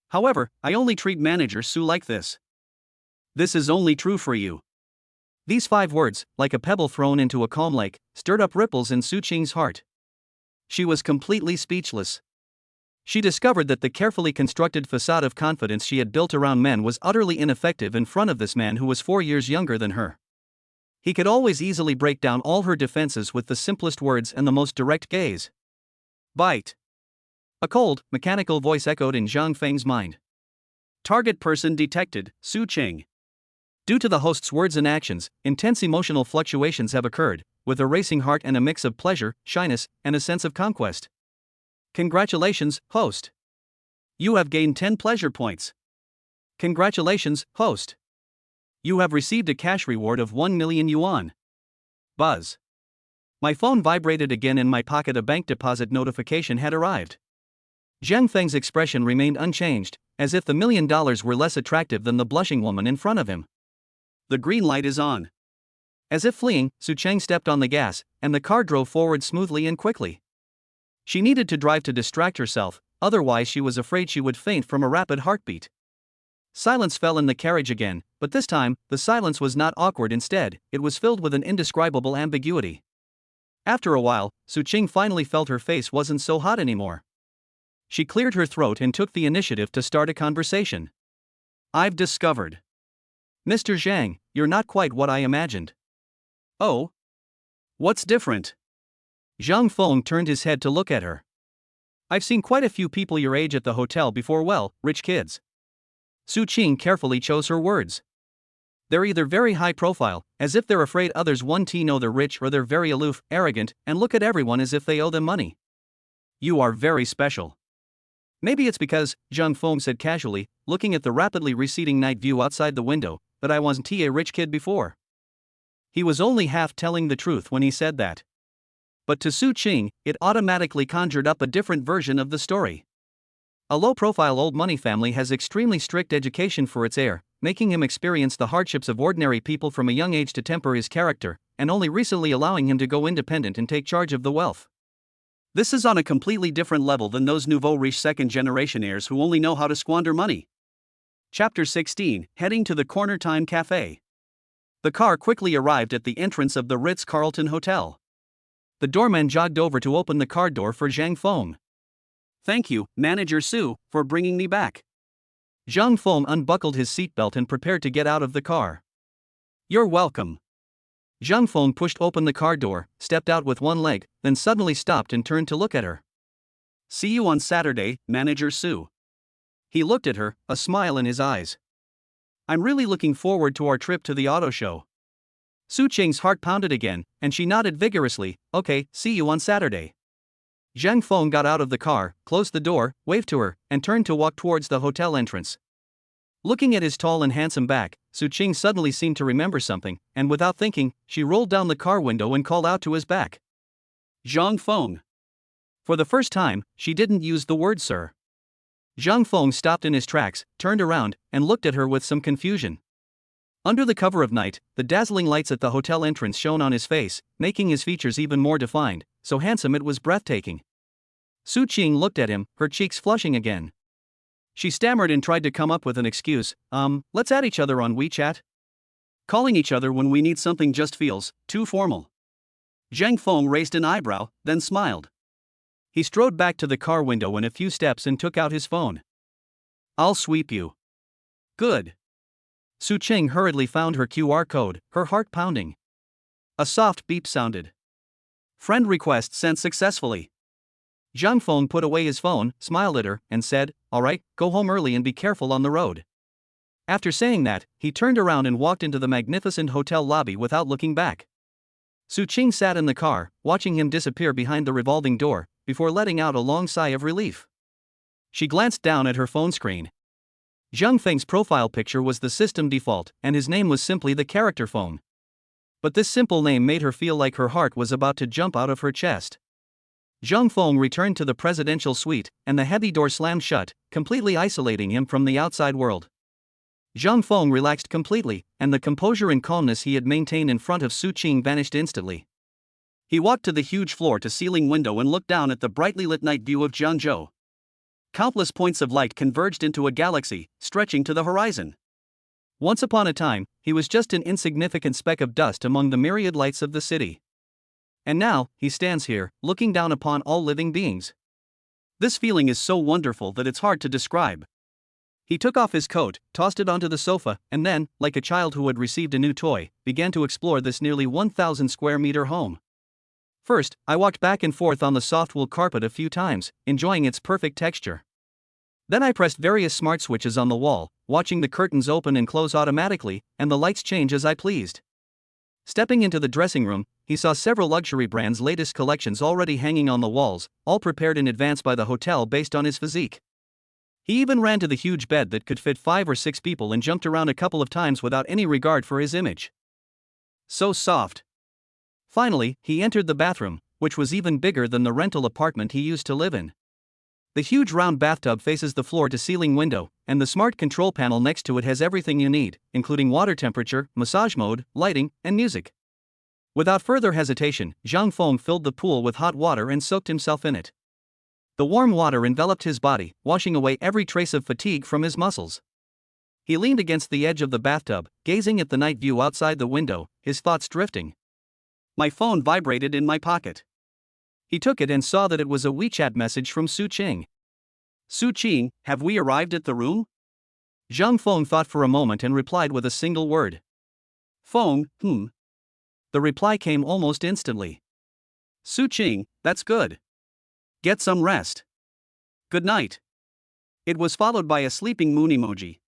However, I only treat Manager Su like this. This is only true for you. These 5 words, like a pebble thrown into a calm lake, stirred up ripples in Su Qing's heart. She was completely speechless. She discovered that the carefully constructed facade of confidence she had built around men was utterly ineffective in front of this man who was 4 years younger than her. He could always easily break down all her defenses with the simplest words and the most direct gaze. Bite. A cold, mechanical voice echoed in Zhang Feng's mind. Target person detected, Su Qing. Due to the host's words and actions, intense emotional fluctuations have occurred. with a racing heart and a mix of pleasure, shyness, and a sense of conquest. Congratulations, host. You have gained 10 pleasure points. Congratulations, host. You have received a cash reward of 1 million yuan. Buzz. My phone vibrated again. In my pocket a bank deposit notification had arrived. Zhang Feng's expression remained unchanged, as if the $1 million were less attractive than the blushing woman in front of him. The green light is on. As if fleeing, Su Cheng stepped on the gas, and the car drove forward smoothly and quickly. She needed to drive to distract herself, otherwise she was afraid she would faint from a rapid heartbeat. Silence fell in the carriage again, but this time, the silence was not awkward. Instead, it was filled with an indescribable ambiguity. After a while, Su Cheng finally felt her face wasn't so hot anymore. She cleared her throat and took the initiative to start a conversation. I've discovered. Mr. Zhang, you're not quite what I imagined. Oh? What's different? Zhang Feng turned his head to look at her. I've seen quite a few people your age at the hotel before. Well, rich kids. Su Cheng carefully chose her words. They're either very high profile, as if they're afraid others won't know they're rich, or they're very aloof, arrogant, and look at everyone as if they owe them money. You are very special. Maybe it's because, Zhang Feng said casually, looking at the rapidly receding night view outside the window, that I wasn't a rich kid before. He was only half telling the truth when he said that. But to Su Cheng, it automatically conjured up a different version of the story. A low-profile old money family has extremely strict education for its heir, making him experience the hardships of ordinary people from a young age to temper his character, and only recently allowing him to go independent and take charge of the wealth. This is on a completely different level than those nouveau riche second-generation heirs who only know how to squander money. Chapter 16, Heading to the Corner Time Cafe. The car quickly arrived at the entrance of the Ritz-Carlton Hotel. The doorman jogged over to open the car door for Zhang Feng. Thank you, Manager Su, for bringing me back. Zhang Feng unbuckled his seatbelt and prepared to get out of the car. You're welcome. Zhang Feng pushed open the car door, stepped out with one leg, then suddenly stopped and turned to look at her. See you on Saturday, Manager Su. He looked at her, a smile in his eyes. I'm really looking forward to our trip to the auto show. Su Cheng's heart pounded again, and she nodded vigorously. Okay, see you on Saturday. Zhang Feng got out of the car, closed the door, waved to her, and turned to walk towards the hotel entrance. Looking at his tall and handsome back, Su Cheng suddenly seemed to remember something, and without thinking, she rolled down the car window and called out to his back. Zhang Feng. For the first time, she didn't use the word sir. Zhang Feng stopped in his tracks, turned around, and looked at her with some confusion. Under the cover of night, the dazzling lights at the hotel entrance shone on his face, making his features even more defined, so handsome it was breathtaking. Su Cheng looked at him, her cheeks flushing again. She stammered and tried to come up with an excuse. Let's add each other on WeChat. Calling each other when we need something just feels too formal. Zhang Feng raised an eyebrow, then smiled. He strode back to the car window in a few steps and took out his phone. I'll sweep you. Good. Su Cheng hurriedly found her QR code, her heart pounding. A soft beep sounded. Friend request sent successfully. Zhang Feng put away his phone, smiled at her, and said, All right, go home early and be careful on the road. After saying that, he turned around and walked into the magnificent hotel lobby without looking back. Su Cheng sat in the car, watching him disappear behind the revolving door, before letting out a long sigh of relief. She glanced down at her phone screen. Zhang Feng's profile picture was the system default, and his name was simply the character phone. But this simple name made her feel like her heart was about to jump out of her chest. Zhang Feng returned to the presidential suite, and the heavy door slammed shut, completely isolating him from the outside world. Zhang Feng relaxed completely, and the composure and calmness he had maintained in front of Su Cheng vanished instantly. He walked to the huge floor-to-ceiling window and looked down at the brightly lit night view of Jiangzhou. Countless points of light converged into a galaxy, stretching to the horizon. Once upon a time, he was just an insignificant speck of dust among the myriad lights of the city. And now, he stands here, looking down upon all living beings. This feeling is so wonderful that it's hard to describe. He took off his coat, tossed it onto the sofa, and then, like a child who had received a new toy, began to explore this nearly 1,000 square meter home. First, I walked back and forth on the soft wool carpet a few times, enjoying its perfect texture. Then I pressed various smart switches on the wall, watching the curtains open and close automatically, and the lights change as I pleased. Stepping into the dressing room, he saw several luxury brands' latest collections already hanging on the walls, all prepared in advance by the hotel based on his physique. He even ran to the huge bed that could fit 5 or 6 people and jumped around a couple of times without any regard for his image. So soft. Finally, he entered the bathroom, which was even bigger than the rental apartment he used to live in. The huge round bathtub faces the floor-to-ceiling window, and the smart control panel next to it has everything you need, including water temperature, massage mode, lighting, and music. Without further hesitation, Zhang Feng filled the pool with hot water and soaked himself in it. The warm water enveloped his body, washing away every trace of fatigue from his muscles. He leaned against the edge of the bathtub, gazing at the night view outside the window, his thoughts drifting. My phone vibrated in my pocket. He took it and saw that it was a WeChat message from Su Qing. Su Qing, have we arrived at the room? Zhang Feng thought for a moment and replied with a single word. Feng, The reply came almost instantly. Su Qing, that's good. Get some rest. Good night. It was followed by a sleeping moon emoji.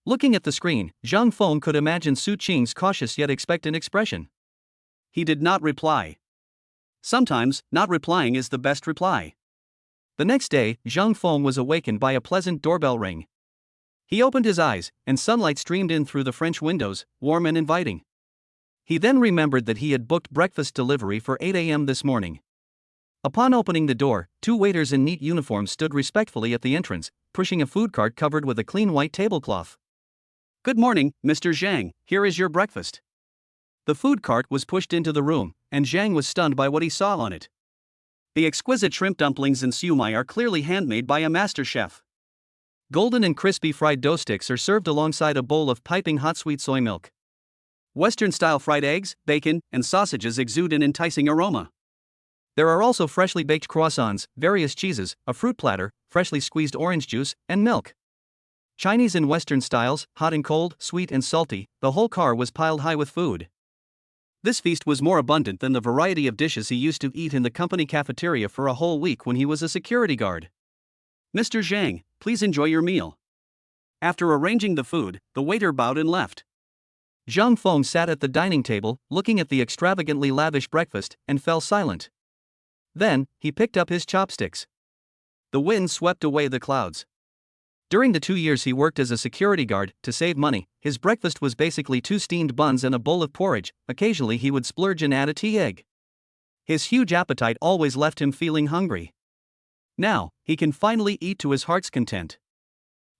Looking at the screen, Zhang Feng could imagine Su Qing's cautious yet expectant expression. He did not reply. Sometimes, not replying is the best reply. The next day, Zhang Feng was awakened by a pleasant doorbell ring. He opened his eyes, and sunlight streamed in through the French windows, warm and inviting. He then remembered that he had booked breakfast delivery for 8 a.m. this morning. Upon opening the door, 2 waiters in neat uniforms stood respectfully at the entrance, pushing a food cart covered with a clean white tablecloth. Good morning, Mr. Zhang, here is your breakfast. The food cart was pushed into the room, and Zhang was stunned by what he saw on it. The exquisite shrimp dumplings and siumai are clearly handmade by a master chef. Golden and crispy fried dough sticks are served alongside a bowl of piping hot sweet soy milk. Western-style fried eggs, bacon, and sausages exude an enticing aroma. There are also freshly baked croissants, various cheeses, a fruit platter, freshly squeezed orange juice, and milk. Chinese and Western styles, hot and cold, sweet and salty, the whole car was piled high with food. This feast was more abundant than the variety of dishes he used to eat in the company cafeteria for a whole week when he was a security guard. Mr. Zhang, please enjoy your meal. After arranging the food, the waiter bowed and left. Zhang Feng sat at the dining table, looking at the extravagantly lavish breakfast, and fell silent. Then, he picked up his chopsticks. The wind swept away the clouds. During the 2 years he worked as a security guard, to save money, his breakfast was basically 2 steamed buns and a bowl of porridge. Occasionally he would splurge and add a tea egg. His huge appetite always left him feeling hungry. Now, he can finally eat to his heart's content.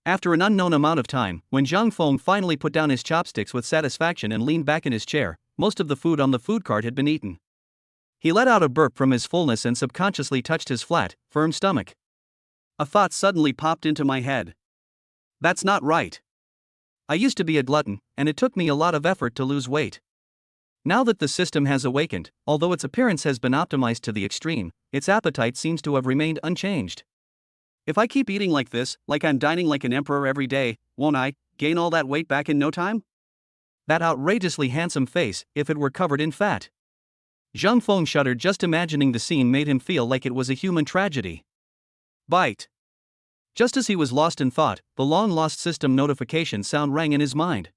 After an unknown amount of time, when Zhang Feng finally put down his chopsticks with satisfaction and leaned back in his chair, most of the food on the food cart had been eaten. He let out a burp from his fullness and subconsciously touched his flat, firm stomach. A thought suddenly popped into my head. That's not right. I used to be a glutton, and it took me a lot of effort to lose weight. Now that the system has awakened, although its appearance has been optimized to the extreme, its appetite seems to have remained unchanged. If I keep eating like this, like I'm dining like an emperor every day, won't I gain all that weight back in no time? That outrageously handsome face, if it were covered in fat. Zhang Feng shuddered just imagining the scene made him feel like it was a human tragedy. Bite. Just as he was lost in thought, the long-lost system notification sound rang in his mind.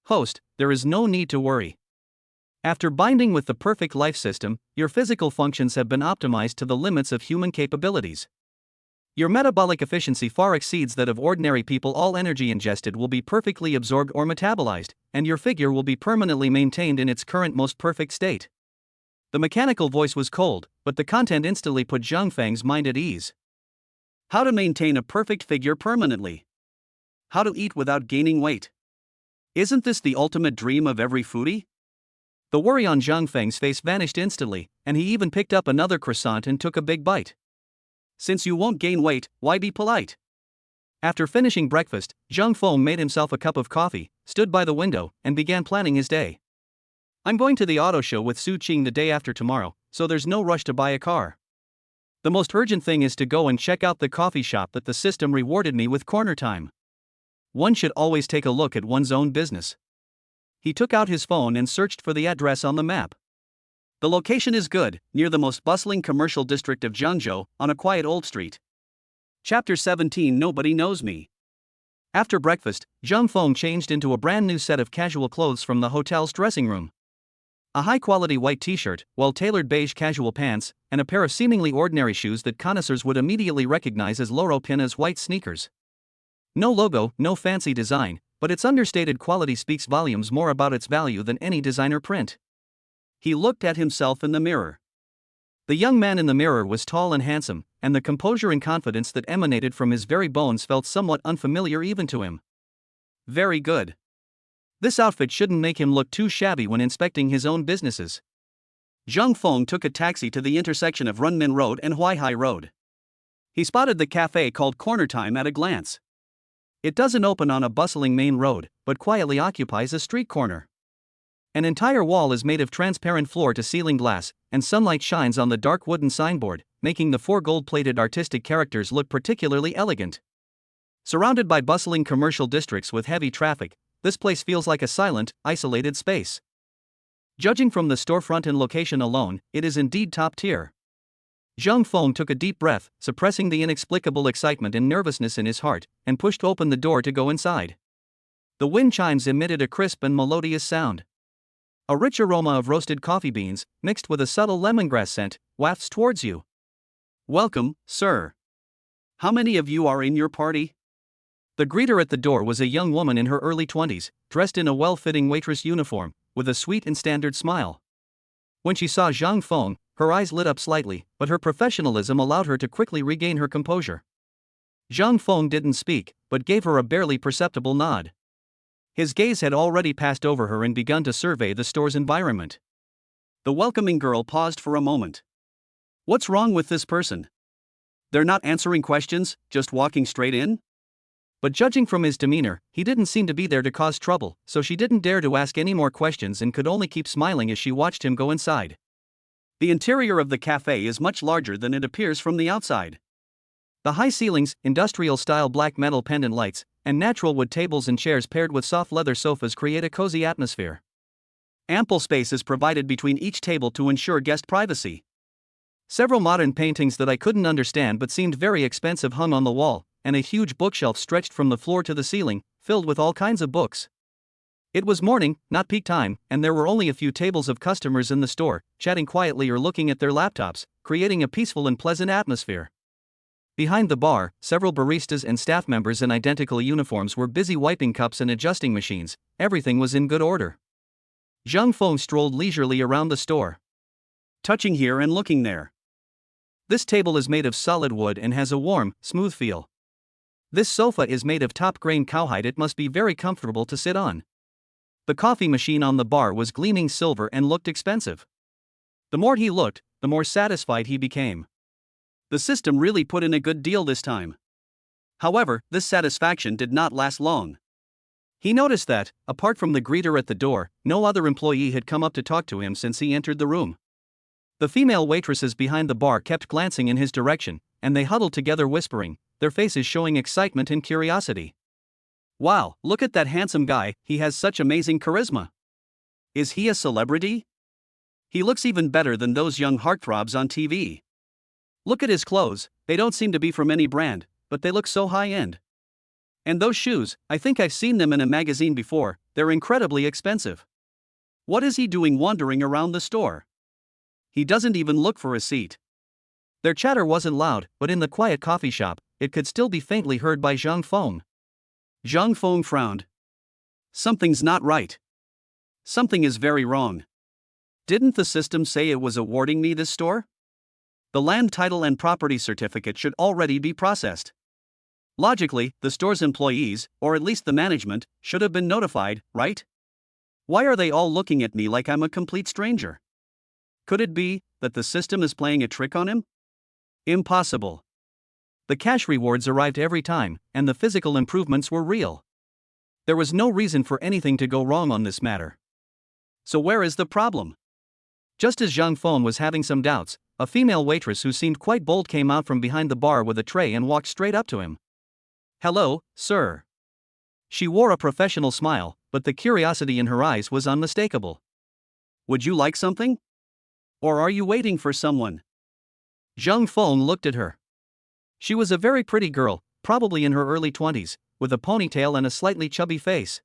Host, there is no need to worry. After binding with the perfect life system, your physical functions have been optimized to the limits of human capabilities. Your metabolic efficiency far exceeds that of ordinary people. All energy ingested will be perfectly absorbed or metabolized, and your figure will be permanently maintained in its current most perfect state. The mechanical voice was cold, but the content instantly put Zhang Feng's mind at ease. How to maintain a perfect figure permanently. How to eat without gaining weight. Isn't this the ultimate dream of every foodie? The worry on Zhang Feng's face vanished instantly, and he even picked up another croissant and took a big bite. Since you won't gain weight, why be polite? After finishing breakfast, Zhang Feng made himself a cup of coffee, stood by the window, and began planning his day. I'm going to the auto show with Su Qing the day after tomorrow, so there's no rush to buy a car. The most urgent thing is to go and check out the coffee shop that the system rewarded me with corner time. One should always take a look at one's own business. He took out his phone and searched for the address on the map. The location is good, near the most bustling commercial district of Zhengzhou, on a quiet old street. Chapter 17 Nobody Knows Me. After breakfast, Zhang Feng changed into a brand new set of casual clothes from the hotel's dressing room. A high-quality white t-shirt, well-tailored beige casual pants, and a pair of seemingly ordinary shoes that connoisseurs would immediately recognize as Loro Piana's white sneakers. No logo, no fancy design, but its understated quality speaks volumes more about its value than any designer print. He looked at himself in the mirror. The young man in the mirror was tall and handsome, and the composure and confidence that emanated from his very bones felt somewhat unfamiliar even to him. Very good. This outfit shouldn't make him look too shabby when inspecting his own businesses. Zhang Feng took a taxi to the intersection of Runmin Road and Huaihai Road. He spotted the cafe called Corner Time at a glance. It doesn't open on a bustling main road, but quietly occupies a street corner. An entire wall is made of transparent floor-to-ceiling glass, and sunlight shines on the dark wooden signboard, making the four gold-plated artistic characters look particularly elegant. Surrounded by bustling commercial districts with heavy traffic, this place feels like a silent, isolated space. Judging from the storefront and location alone, it is indeed top tier. Zhang Feng took a deep breath, suppressing the inexplicable excitement and nervousness in his heart, and pushed open the door to go inside. The wind chimes emitted a crisp and melodious sound. A rich aroma of roasted coffee beans, mixed with a subtle lemongrass scent, wafts towards you. Welcome, sir. How many of you are in your party? The greeter at the door was a young woman in her early 20s, dressed in a well-fitting waitress uniform, with a sweet and standard smile. When she saw Zhang Feng, her eyes lit up slightly, but her professionalism allowed her to quickly regain her composure. Zhang Feng didn't speak, but gave her a barely perceptible nod. His gaze had already passed over her and begun to survey the store's environment. The welcoming girl paused for a moment. What's wrong with this person? They're not answering questions, just walking straight in? But judging from his demeanor, he didn't seem to be there to cause trouble, so she didn't dare to ask any more questions and could only keep smiling as she watched him go inside. The interior of the cafe is much larger than it appears from the outside. The high ceilings, industrial-style black metal pendant lights, and natural wood tables and chairs paired with soft leather sofas create a cozy atmosphere. Ample space is provided between each table to ensure guest privacy. Several modern paintings that I couldn't understand but seemed very expensive hung on the wall, and a huge bookshelf stretched from the floor to the ceiling, filled with all kinds of books. It was morning, not peak time, and there were only a few tables of customers in the store, chatting quietly or looking at their laptops, creating a peaceful and pleasant atmosphere. Behind the bar, several baristas and staff members in identical uniforms were busy wiping cups and adjusting machines. Everything was in good order. Zhang Feng strolled leisurely around the store, touching here and looking there. This table is made of solid wood and has a warm, smooth feel. This sofa is made of top-grain cowhide. It must be very comfortable to sit on. The coffee machine on the bar was gleaming silver and looked expensive. The more he looked, the more satisfied he became. The system really put in a good deal this time. However, this satisfaction did not last long. He noticed that, apart from the greeter at the door, no other employee had come up to talk to him since he entered the room. The female waitresses behind the bar kept glancing in his direction, and they huddled together whispering, their faces showing excitement and curiosity. Wow, look at that handsome guy, he has such amazing charisma. Is he a celebrity? He looks even better than those young heartthrobs on TV. Look at his clothes, they don't seem to be from any brand, but they look so high-end. And those shoes, I think I've seen them in a magazine before, they're incredibly expensive. What is he doing wandering around the store? He doesn't even look for a seat. Their chatter wasn't loud, but in the quiet coffee shop, it could still be faintly heard by Zhang Feng. Zhang Feng frowned. Something's not right. Something is very wrong. Didn't the system say it was awarding me this store? The land title and property certificate should already be processed. Logically, the store's employees, or at least the management, should have been notified, right? Why are they all looking at me like I'm a complete stranger? Could it be that the system is playing a trick on him? Impossible. The cash rewards arrived every time, and the physical improvements were real. There was no reason for anything to go wrong on this matter. So where is the problem? Just as Zhang Feng was having some doubts, a female waitress who seemed quite bold came out from behind the bar with a tray and walked straight up to him. Hello, sir. She wore a professional smile, but the curiosity in her eyes was unmistakable. Would you like something? Or are you waiting for someone? Zhang Feng looked at her. She was a very pretty girl, probably in her early 20s, with a ponytail and a slightly chubby face.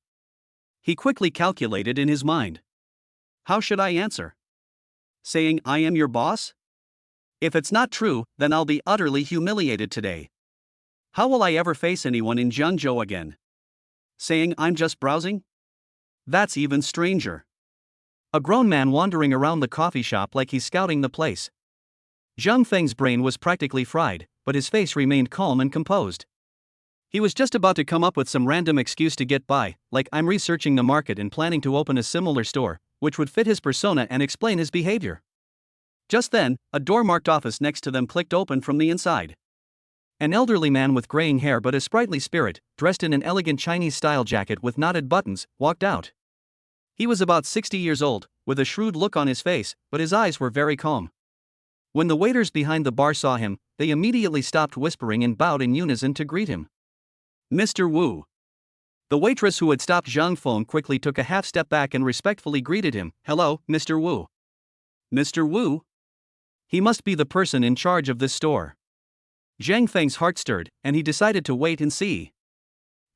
He quickly calculated in his mind. How should I answer? Saying I am your boss? If it's not true, then I'll be utterly humiliated today. How will I ever face anyone in Jiangzhou again? Saying I'm just browsing? That's even stranger. A grown man wandering around the coffee shop like he's scouting the place. Zhang Feng's brain was practically fried, but his face remained calm and composed. He was just about to come up with some random excuse to get by, like I'm researching the market and planning to open a similar store, which would fit his persona and explain his behavior. Just then, a door marked office next to them clicked open from the inside. An elderly man with graying hair but a sprightly spirit, dressed in an elegant Chinese-style jacket with knotted buttons, walked out. He was about 60 years old, with a shrewd look on his face, but his eyes were very calm. When the waiters behind the bar saw him, they immediately stopped whispering and bowed in unison to greet him. Mr. Wu. The waitress who had stopped Zhang Feng quickly took a half step back and respectfully greeted him. Hello, Mr. Wu. Mr. Wu? He must be the person in charge of this store. Zhang Feng's heart stirred, and he decided to wait and see.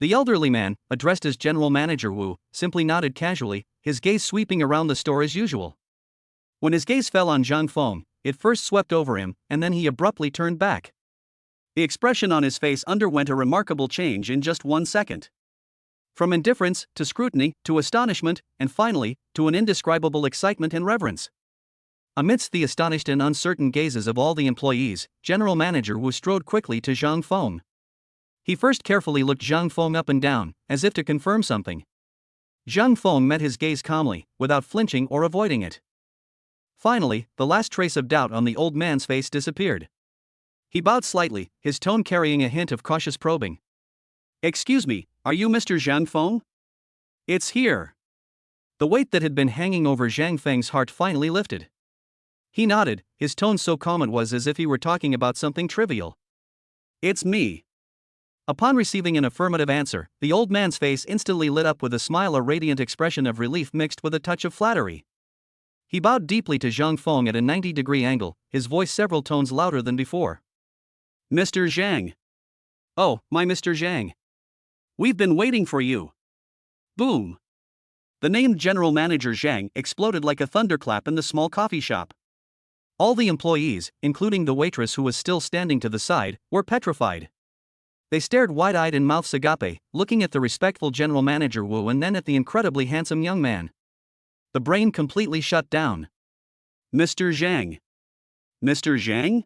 The elderly man, addressed as General Manager Wu, simply nodded casually, his gaze sweeping around the store as usual. When his gaze fell on Zhang Feng, it first swept over him, and then he abruptly turned back. The expression on his face underwent a remarkable change in just 1 second. From indifference, to scrutiny, to astonishment, and finally, to an indescribable excitement and reverence. Amidst the astonished and uncertain gazes of all the employees, General Manager Wu strode quickly to Zhang Feng. He first carefully looked Zhang Feng up and down, as if to confirm something. Zhang Feng met his gaze calmly, without flinching or avoiding it. Finally, the last trace of doubt on the old man's face disappeared. He bowed slightly, his tone carrying a hint of cautious probing. Excuse me, are you Mr. Zhang Feng? It's here. The weight that had been hanging over Zhang Feng's heart finally lifted. He nodded, his tone so calm it was as if he were talking about something trivial. It's me. Upon receiving an affirmative answer, the old man's face instantly lit up with a smile, a radiant expression of relief mixed with a touch of flattery. He bowed deeply to Zhang Feng at a 90-degree angle, his voice several tones louder than before. Mr. Zhang. Oh, my Mr. Zhang. We've been waiting for you. Boom. The named General Manager Zhang exploded like a thunderclap in the small coffee shop. All the employees, including the waitress who was still standing to the side, were petrified. They stared wide-eyed and mouths agape, looking at the respectful General Manager Wu and then at the incredibly handsome young man. The brain completely shut down. Mr. Zhang. Mr. Zhang?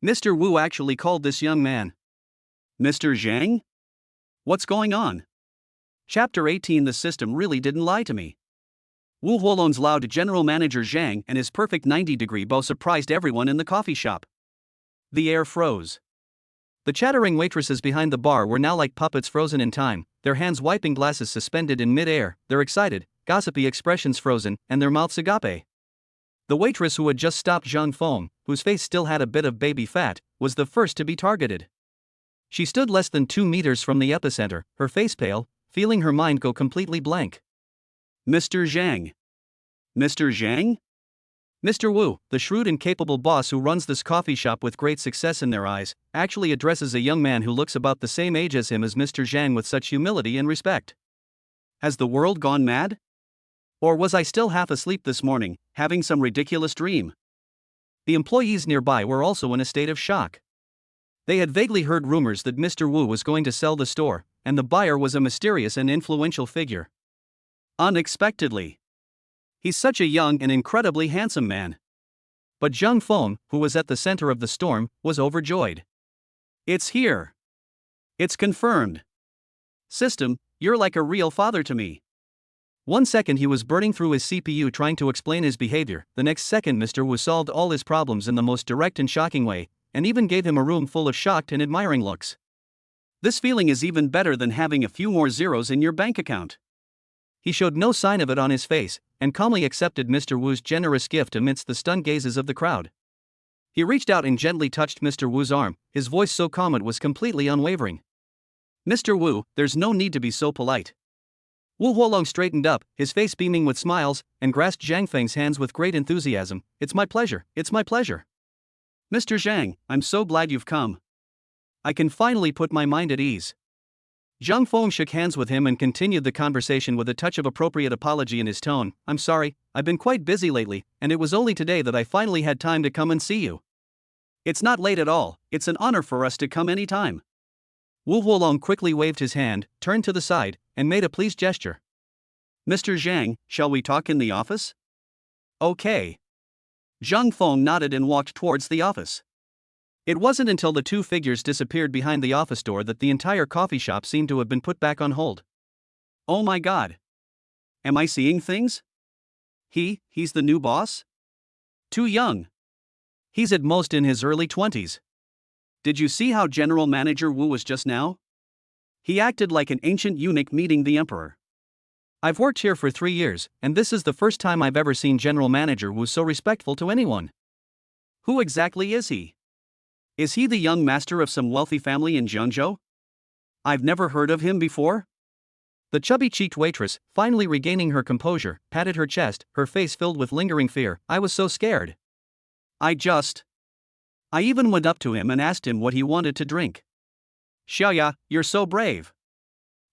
Mr. Wu actually called this young man Mr. Zhang? What's going on? Chapter 18. The system really didn't lie to me. Wu Huolon's loud General Manager Zhang and his perfect 90-degree bow surprised everyone in the coffee shop. The air froze. The chattering waitresses behind the bar were now like puppets frozen in time, their hands wiping glasses suspended in mid-air, their excited, gossipy expressions frozen, and their mouths agape. The waitress who had just stopped Zhang Feng, whose face still had a bit of baby fat, was the first to be targeted. She stood less than 2 meters from the epicenter, her face pale, feeling her mind go completely blank. Mr. Zhang. Mr. Zhang? Mr. Wu, the shrewd and capable boss who runs this coffee shop with great success in their eyes, actually addresses a young man who looks about the same age as him as Mr. Zhang with such humility and respect. Has the world gone mad? Or was I still half asleep this morning, having some ridiculous dream? The employees nearby were also in a state of shock. They had vaguely heard rumors that Mr. Wu was going to sell the store, and the buyer was a mysterious and influential figure. Unexpectedly. He's such a young and incredibly handsome man. But Zhang Feng, who was at the center of the storm, was overjoyed. It's here. It's confirmed. System, you're like a real father to me. 1 second he was burning through his CPU trying to explain his behavior, the next second Mr. Wu solved all his problems in the most direct and shocking way, and even gave him a room full of shocked and admiring looks. This feeling is even better than having a few more zeros in your bank account. He showed no sign of it on his face, and calmly accepted Mr. Wu's generous gift amidst the stunned gazes of the crowd. He reached out and gently touched Mr. Wu's arm, his voice so calm it was completely unwavering. Mr. Wu, there's no need to be so polite. Wu Huolong straightened up, his face beaming with smiles, and grasped Zhang Feng's hands with great enthusiasm. It's my pleasure, it's my pleasure. Mr. Zhang, I'm so glad you've come. I can finally put my mind at ease. Zhang Feng shook hands with him and continued the conversation with a touch of appropriate apology in his tone. I'm sorry, I've been quite busy lately, and it was only today that I finally had time to come and see you. It's not late at all, it's an honor for us to come any time. Wu Huolong quickly waved his hand, turned to the side, and made a pleased gesture. Mr. Zhang, shall we talk in the office? Okay. Zhang Feng nodded and walked towards the office. It wasn't until the two figures disappeared behind the office door that the entire coffee shop seemed to have been put back on hold. Oh my god. Am I seeing things? He's the new boss? Too young. He's at most in his early 20s. Did you see how General Manager Wu was just now? He acted like an ancient eunuch meeting the emperor. I've worked here for 3 years, and this is the first time I've ever seen General Manager Wu so respectful to anyone. Who exactly is he? Is he the young master of some wealthy family in Zhengzhou? I've never heard of him before. The chubby-cheeked waitress, finally regaining her composure, patted her chest, her face filled with lingering fear. I was so scared. I even went up to him and asked him what he wanted to drink. Xiaoya, you're so brave.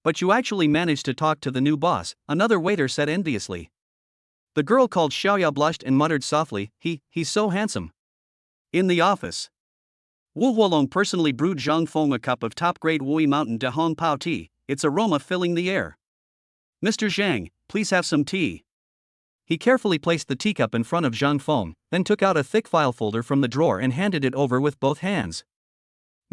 But you actually managed to talk to the new boss, another waiter said enviously. The girl called Xiaoya blushed and muttered softly, he's so handsome. In the office, Wu Huolong personally brewed Zhang Feng a cup of top-grade Wui Mountain de Hong Pao tea, its aroma filling the air. Mr. Zhang, please have some tea. He carefully placed the teacup in front of Zhang Feng, then took out a thick file folder from the drawer and handed it over with both hands.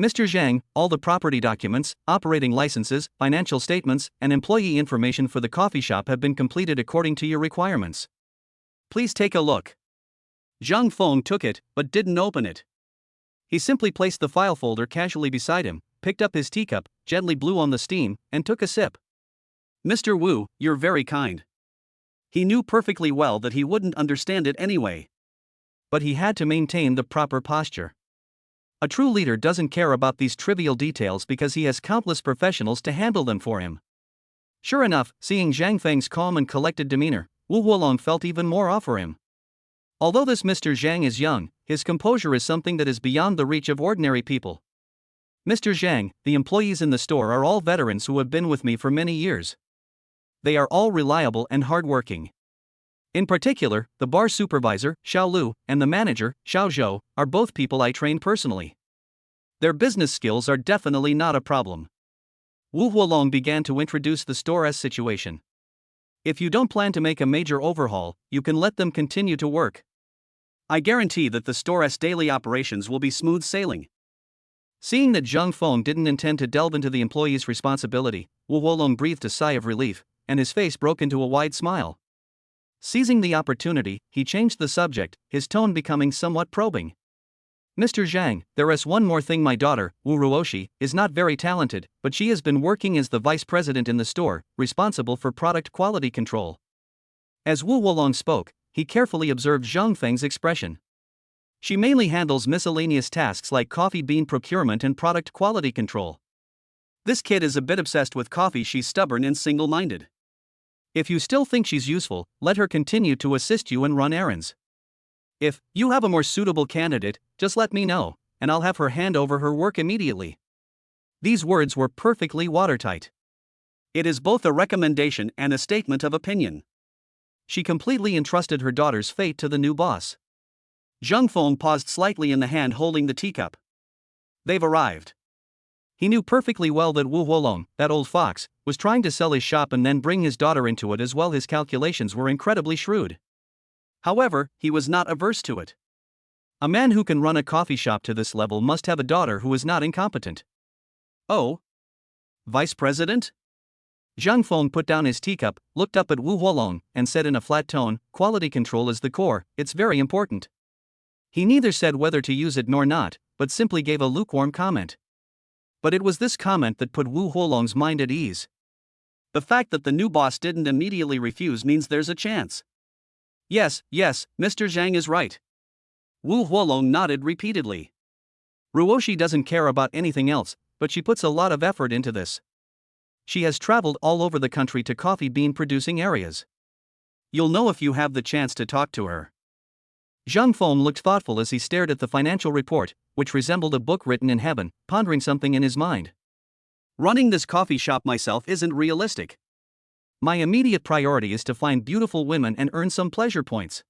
Mr. Zhang, all the property documents, operating licenses, financial statements, and employee information for the coffee shop have been completed according to your requirements. Please take a look. Zhang Feng took it, but didn't open it. He simply placed the file folder casually beside him, picked up his teacup, gently blew on the steam, and took a sip. Mr. Wu, you're very kind. He knew perfectly well that he wouldn't understand it anyway. But he had to maintain the proper posture. A true leader doesn't care about these trivial details because he has countless professionals to handle them for him. Sure enough, seeing Zhang Feng's calm and collected demeanor, Wu Huolong felt even more awe for him. Although this Mr. Zhang is young, his composure is something that is beyond the reach of ordinary people. Mr. Zhang, the employees in the store are all veterans who have been with me for many years. They are all reliable and hardworking. In particular, the bar supervisor, Xiao Lu, and the manager, Xiao Zhou, are both people I trained personally. Their business skills are definitely not a problem. Wu Huolong began to introduce the store's situation. If you don't plan to make a major overhaul, you can let them continue to work. I guarantee that the store's daily operations will be smooth sailing. Seeing that Zhang Feng didn't intend to delve into the employee's responsibility, Wu Huolong breathed a sigh of relief, and his face broke into a wide smile. Seizing the opportunity, he changed the subject, his tone becoming somewhat probing. Mr. Zhang, there is one more thing. My daughter, Wu Ruoxi, is not very talented, but she has been working as the vice president in the store, responsible for product quality control. As Wu Huolong spoke, he carefully observed Zhang Feng's expression. She mainly handles miscellaneous tasks like coffee bean procurement and product quality control. This kid is a bit obsessed with coffee. She's stubborn and single-minded. If you still think she's useful, let her continue to assist you and run errands. If you have a more suitable candidate, just let me know, and I'll have her hand over her work immediately. These words were perfectly watertight. It is both a recommendation and a statement of opinion. She completely entrusted her daughter's fate to the new boss. Zhang Feng paused slightly in the hand holding the teacup. They've arrived. He knew perfectly well that Wu Huolong, that old fox, was trying to sell his shop and then bring his daughter into it as well. His calculations were incredibly shrewd. However, he was not averse to it. A man who can run a coffee shop to this level must have a daughter who is not incompetent. Oh? Vice President? Zhang Feng put down his teacup, looked up at Wu Huolong, and said in a flat tone, quality control is the core, it's very important. He neither said whether to use it nor not, but simply gave a lukewarm comment. But it was this comment that put Wu Huolong's mind at ease. The fact that the new boss didn't immediately refuse means there's a chance. Yes, Mr. Zhang is right. Wu Huolong nodded repeatedly. Ruoxi doesn't care about anything else, but she puts a lot of effort into this. She has traveled all over the country to coffee bean producing areas. You'll know if you have the chance to talk to her. Zhang Feng looked thoughtful as he stared at the financial report, which resembled a book written in heaven, pondering something in his mind. Running this coffee shop myself isn't realistic. My immediate priority is to find beautiful women and earn some pleasure points.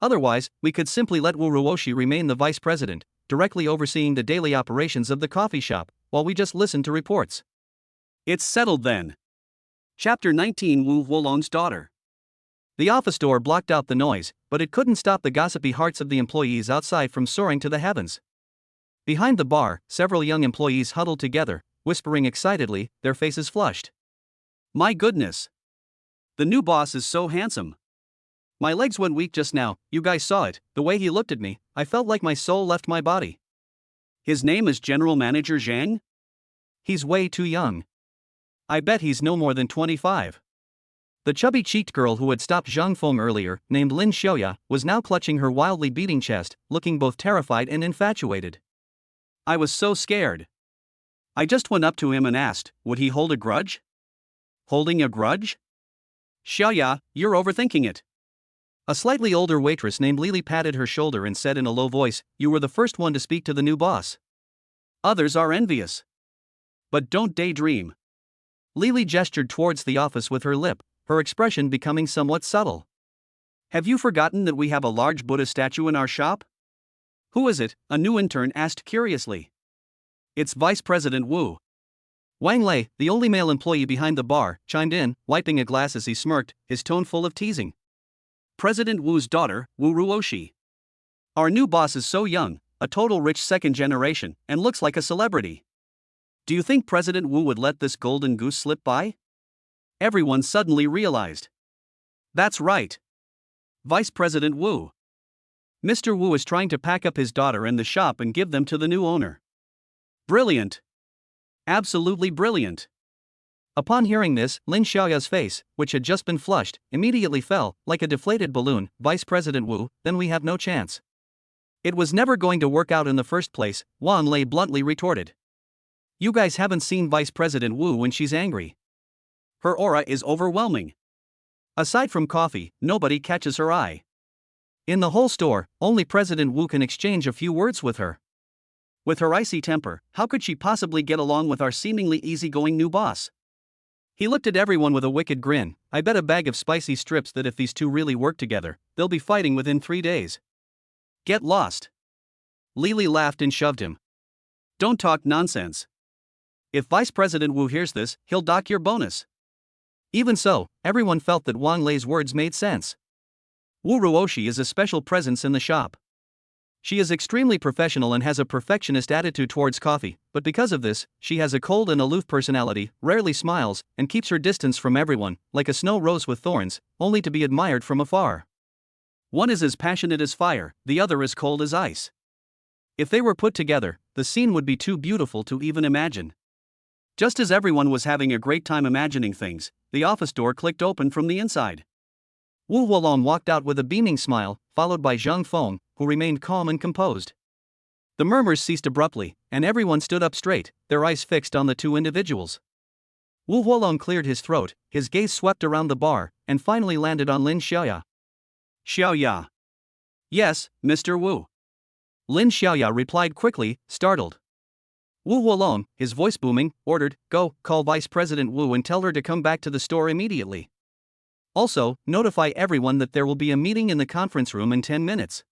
Otherwise, we could simply let Wu Ruoshi remain the vice president, directly overseeing the daily operations of the coffee shop, while we just listen to reports. It's settled then. Chapter 19 Wu Wolong's Daughter. The office door blocked out the noise, but it couldn't stop the gossipy hearts of the employees outside from soaring to the heavens. Behind the bar, several young employees huddled together, whispering excitedly, their faces flushed. My goodness! The new boss is so handsome. My legs went weak just now, you guys saw it, the way he looked at me, I felt like my soul left my body. His name is General Manager Zhang? He's way too young. I bet he's no more than 25. The chubby-cheeked girl who had stopped Zhang Feng earlier, named Lin Xiaoya, was now clutching her wildly beating chest, looking both terrified and infatuated. I was so scared. I just went up to him and asked, would he hold a grudge? Holding a grudge? Xiaoya, you're overthinking it. A slightly older waitress named Lily patted her shoulder and said in a low voice, you were the first one to speak to the new boss. Others are envious. But don't daydream. Lily gestured towards the office with her lip, her expression becoming somewhat subtle. Have you forgotten that we have a large Buddha statue in our shop? Who is it? A new intern asked curiously. It's Vice President Wu. Wang Lei, the only male employee behind the bar, chimed in, wiping a glass as he smirked, his tone full of teasing. President Wu's daughter, Wu Ruoshi. Our new boss is so young, a total rich second generation, and looks like a celebrity. Do you think President Wu would let this golden goose slip by? Everyone suddenly realized. That's right. Vice President Wu. Mr. Wu is trying to pack up his daughter and the shop and give them to the new owner. Brilliant. Absolutely brilliant. Upon hearing this, Lin Xiaoya's face, which had just been flushed, immediately fell, like a deflated balloon. Vice President Wu, then we have no chance. It was never going to work out in the first place, Wang Lei bluntly retorted. You guys haven't seen Vice President Wu when she's angry. Her aura is overwhelming. Aside from coffee, nobody catches her eye. In the whole store, only President Wu can exchange a few words with her. With her icy temper, how could she possibly get along with our seemingly easygoing new boss? He looked at everyone with a wicked grin. I bet a bag of spicy strips that if these two really work together, they'll be fighting within 3 days. Get lost. Lily laughed and shoved him. Don't talk nonsense. If Vice President Wu hears this, he'll dock your bonus. Even so, everyone felt that Wang Lei's words made sense. Wu Ruoshi is a special presence in the shop. She is extremely professional and has a perfectionist attitude towards coffee, but because of this, she has a cold and aloof personality, rarely smiles, and keeps her distance from everyone, like a snow rose with thorns, only to be admired from afar. One is as passionate as fire, the other as cold as ice. If they were put together, the scene would be too beautiful to even imagine. Just as everyone was having a great time imagining things, the office door clicked open from the inside. Wu Wolong walked out with a beaming smile, followed by Zhang Feng, who remained calm and composed. The murmurs ceased abruptly, and everyone stood up straight, their eyes fixed on the two individuals. Wu Wolong cleared his throat, his gaze swept around the bar, and finally landed on Lin Xiaoya. Xiaoya. Yes, Mr. Wu. Lin Xiaoya replied quickly, startled. Wu Wolong, his voice booming, ordered, go, call Vice President Wu and tell her to come back to the store immediately. Also, notify everyone that there will be a meeting in the conference room in 10 minutes.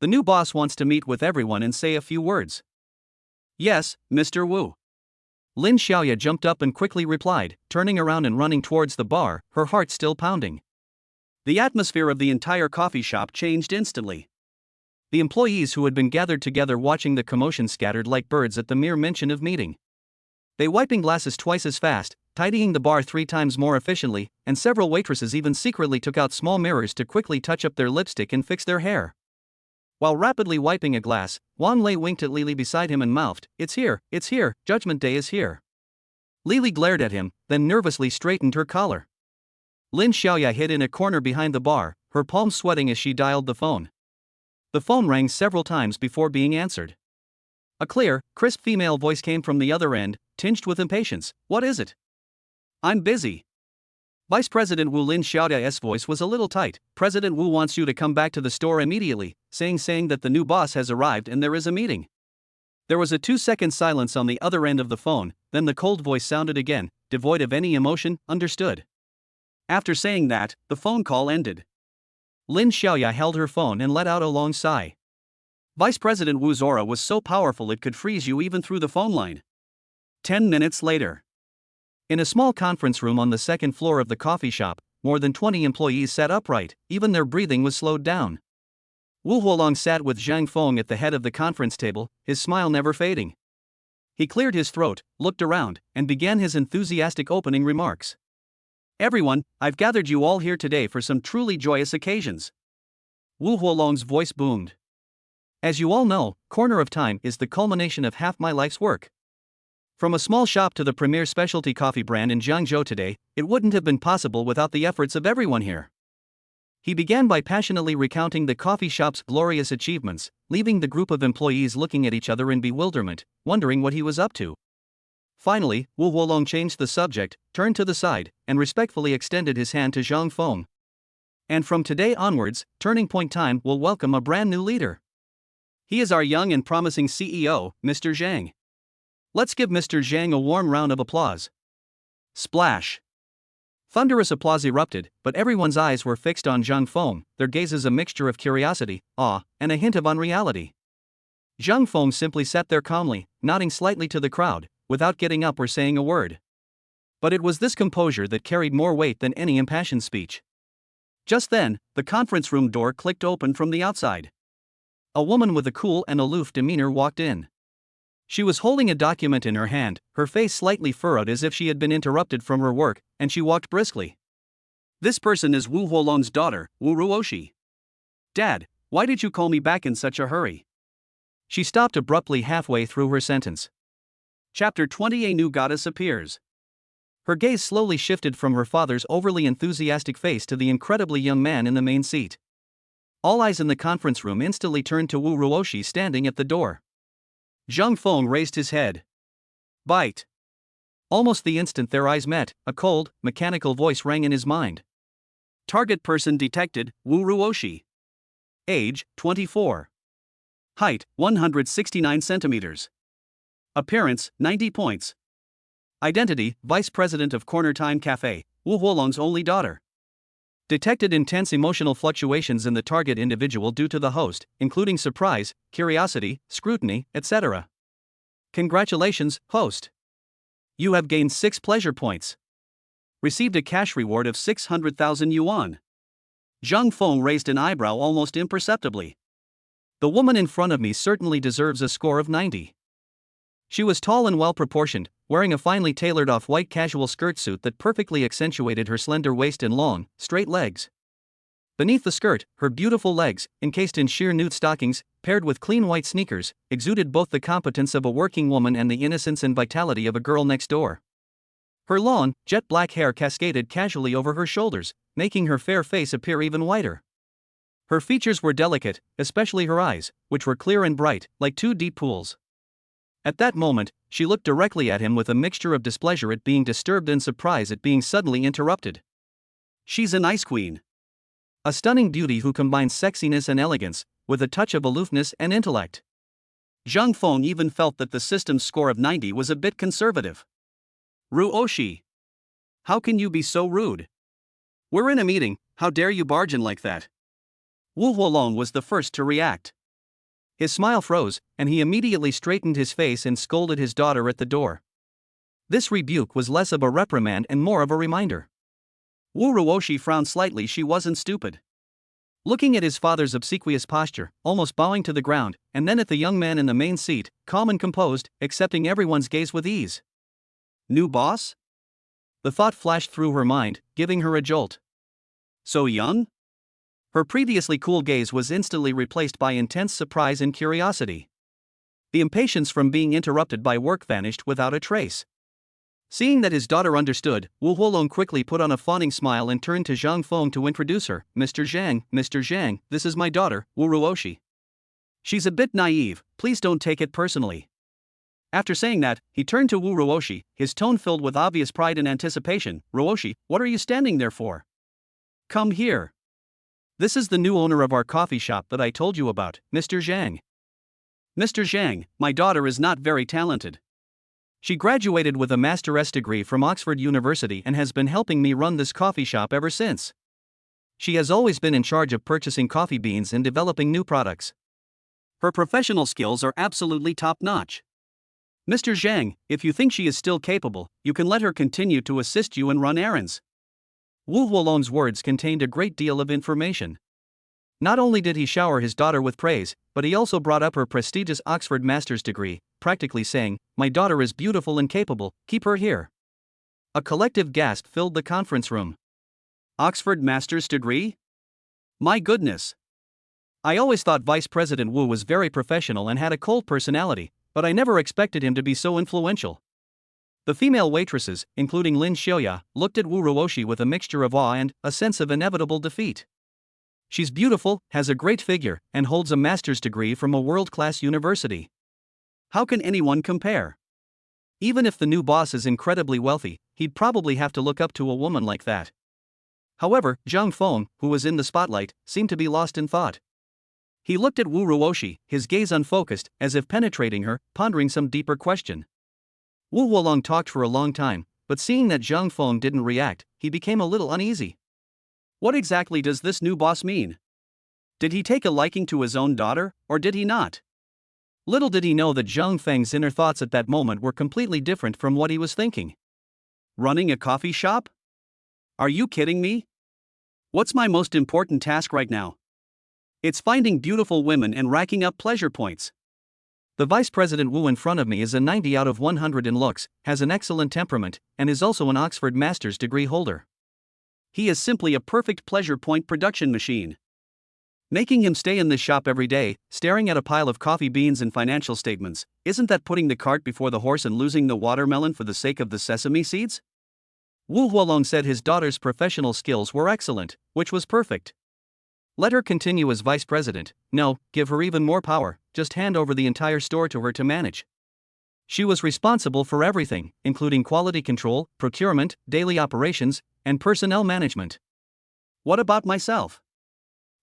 The new boss wants to meet with everyone and say a few words. Yes, Mr. Wu. Lin Xiaoya jumped up and quickly replied, turning around and running towards the bar, her heart still pounding. The atmosphere of the entire coffee shop changed instantly. The employees who had been gathered together watching the commotion scattered like birds at the mere mention of meeting. They wiping glasses twice as fast, tidying the bar 3 times more efficiently, and several waitresses even secretly took out small mirrors to quickly touch up their lipstick and fix their hair. While rapidly wiping a glass, Wang Lei winked at Lily beside him and mouthed, it's here, Judgment Day is here. Lily glared at him, then nervously straightened her collar. Lin Xiaoya hid in a corner behind the bar, her palms sweating as she dialed the phone. The phone rang several times before being answered. A clear, crisp female voice came from the other end, tinged with impatience. What is it? I'm busy. Vice President Wu. Lin Xiaoya's voice was a little tight. President Wu wants you to come back to the store immediately, saying that the new boss has arrived and there is a meeting. There was a 2-second silence on the other end of the phone, then the cold voice sounded again, devoid of any emotion. Understood. After saying that, the phone call ended. Lin Xiaoya held her phone and let out a long sigh. Vice President Wu's aura was so powerful it could freeze you even through the phone line. 10 minutes later. In a small conference room on the second floor of the coffee shop, more than 20 employees sat upright, even their breathing was slowed down. Wu Huolong sat with Zhang Feng at the head of the conference table, his smile never fading. He cleared his throat, looked around, and began his enthusiastic opening remarks. Everyone, I've gathered you all here today for some truly joyous occasions. Wu Huolong's voice boomed. As you all know, Corner of Time is the culmination of half my life's work. From a small shop to the premier specialty coffee brand in Jiangzhou today, it wouldn't have been possible without the efforts of everyone here. He began by passionately recounting the coffee shop's glorious achievements, leaving the group of employees looking at each other in bewilderment, wondering what he was up to. Finally, Wu Huolong changed the subject, turned to the side, and respectfully extended his hand to Zhang Feng. And from today onwards, Turning Point Time will welcome a brand new leader. He is our young and promising CEO, Mr. Zhang. Let's give Mr. Zhang a warm round of applause. Splash! Thunderous applause erupted, but everyone's eyes were fixed on Zhang Feng, their gazes a mixture of curiosity, awe, and a hint of unreality. Zhang Feng simply sat there calmly, nodding slightly to the crowd, without getting up or saying a word. But it was this composure that carried more weight than any impassioned speech. Just then, the conference room door clicked open from the outside. A woman with a cool and aloof demeanor walked in. She was holding a document in her hand, her face slightly furrowed as if she had been interrupted from her work, and she walked briskly. This person is Wu Huolong's daughter, Wu Ruoshi. Dad, why did you call me back in such a hurry? She stopped abruptly halfway through her sentence. Chapter 20. A new goddess appears. Her gaze slowly shifted from her father's overly enthusiastic face to the incredibly young man in the main seat. All eyes in the conference room instantly turned to Wu Ruoshi standing at the door. Zhang Feng raised his head. Bite. Almost the instant their eyes met, a cold, mechanical voice rang in his mind. Target person detected, Wu Ruoshi. Age, 24. Height, 169 centimeters. Appearance, 90 points. Identity, Vice President of Corner Time Cafe, Wu Huolong's only daughter. Detected intense emotional fluctuations in the target individual due to the host, including surprise, curiosity, scrutiny, etc. Congratulations, host. You have gained 6 pleasure points. Received a cash reward of 600,000 yuan. Zhang Feng raised an eyebrow almost imperceptibly. The woman in front of me certainly deserves a score of 90. She was tall and well-proportioned, wearing a finely tailored off-white casual skirt suit that perfectly accentuated her slender waist and long, straight legs. Beneath the skirt, her beautiful legs, encased in sheer nude stockings, paired with clean white sneakers, exuded both the competence of a working woman and the innocence and vitality of a girl next door. Her long, jet-black hair cascaded casually over her shoulders, making her fair face appear even whiter. Her features were delicate, especially her eyes, which were clear and bright, like 2 deep pools. At that moment, she looked directly at him with a mixture of displeasure at being disturbed and surprise at being suddenly interrupted. She's an ice queen. A stunning beauty who combines sexiness and elegance, with a touch of aloofness and intellect. Zhang Feng even felt that the system's score of 90 was a bit conservative. Ruoshi. How can you be so rude? We're in a meeting, how dare you barge in like that? Wu Huolong was the first to react. His smile froze, and he immediately straightened his face and scolded his daughter at the door. This rebuke was less of a reprimand and more of a reminder. Wu Ruoshi frowned slightly. She wasn't stupid. Looking at his father's obsequious posture, almost bowing to the ground, and then at the young man in the main seat, calm and composed, accepting everyone's gaze with ease. New boss? The thought flashed through her mind, giving her a jolt. So young? Her previously cool gaze was instantly replaced by intense surprise and curiosity. The impatience from being interrupted by work vanished without a trace. Seeing that his daughter understood, Wu Huolong quickly put on a fawning smile and turned to Zhang Feng to introduce her. Mr. Zhang, this is my daughter, Wu Ruoshi. She's a bit naive, please don't take it personally. After saying that, he turned to Wu Ruoshi, his tone filled with obvious pride and anticipation. Ruoshi, what are you standing there for? Come here. This is the new owner of our coffee shop that I told you about, Mr. Zhang. Mr. Zhang, my daughter is not very talented. She graduated with a Master's degree from Oxford University and has been helping me run this coffee shop ever since. She has always been in charge of purchasing coffee beans and developing new products. Her professional skills are absolutely top-notch. Mr. Zhang, if you think she is still capable, you can let her continue to assist you and run errands. Wu Huolong's words contained a great deal of information. Not only did he shower his daughter with praise, but he also brought up her prestigious Oxford master's degree, practically saying, "My daughter is beautiful and capable, keep her here." A collective gasp filled the conference room. Oxford master's degree? My goodness. I always thought Vice President Wu was very professional and had a cold personality, but I never expected him to be so influential. The female waitresses, including Lin Xiaoya, looked at Wu Ruoshi with a mixture of awe and a sense of inevitable defeat. She's beautiful, has a great figure, and holds a master's degree from a world-class university. How can anyone compare? Even if the new boss is incredibly wealthy, he'd probably have to look up to a woman like that. However, Zhang Feng, who was in the spotlight, seemed to be lost in thought. He looked at Wu Ruoshi, his gaze unfocused, as if penetrating her, pondering some deeper question. Wu Huolong talked for a long time, but seeing that Zhang Feng didn't react, he became a little uneasy. What exactly does this new boss mean? Did he take a liking to his own daughter, or did he not? Little did he know that Zhang Feng's inner thoughts at that moment were completely different from what he was thinking. Running a coffee shop? Are you kidding me? What's my most important task right now? It's finding beautiful women and racking up pleasure points. The Vice President Wu in front of me is a 90 out of 100 in looks, has an excellent temperament, and is also an Oxford master's degree holder. He is simply a perfect pleasure point production machine. Making him stay in this shop every day, staring at a pile of coffee beans and financial statements, isn't that putting the cart before the horse and losing the watermelon for the sake of the sesame seeds? Wu Huolong said his daughter's professional skills were excellent, which was perfect. Let her continue as vice president, no, give her even more power, just hand over the entire store to her to manage. She was responsible for everything, including quality control, procurement, daily operations, and personnel management. What about myself?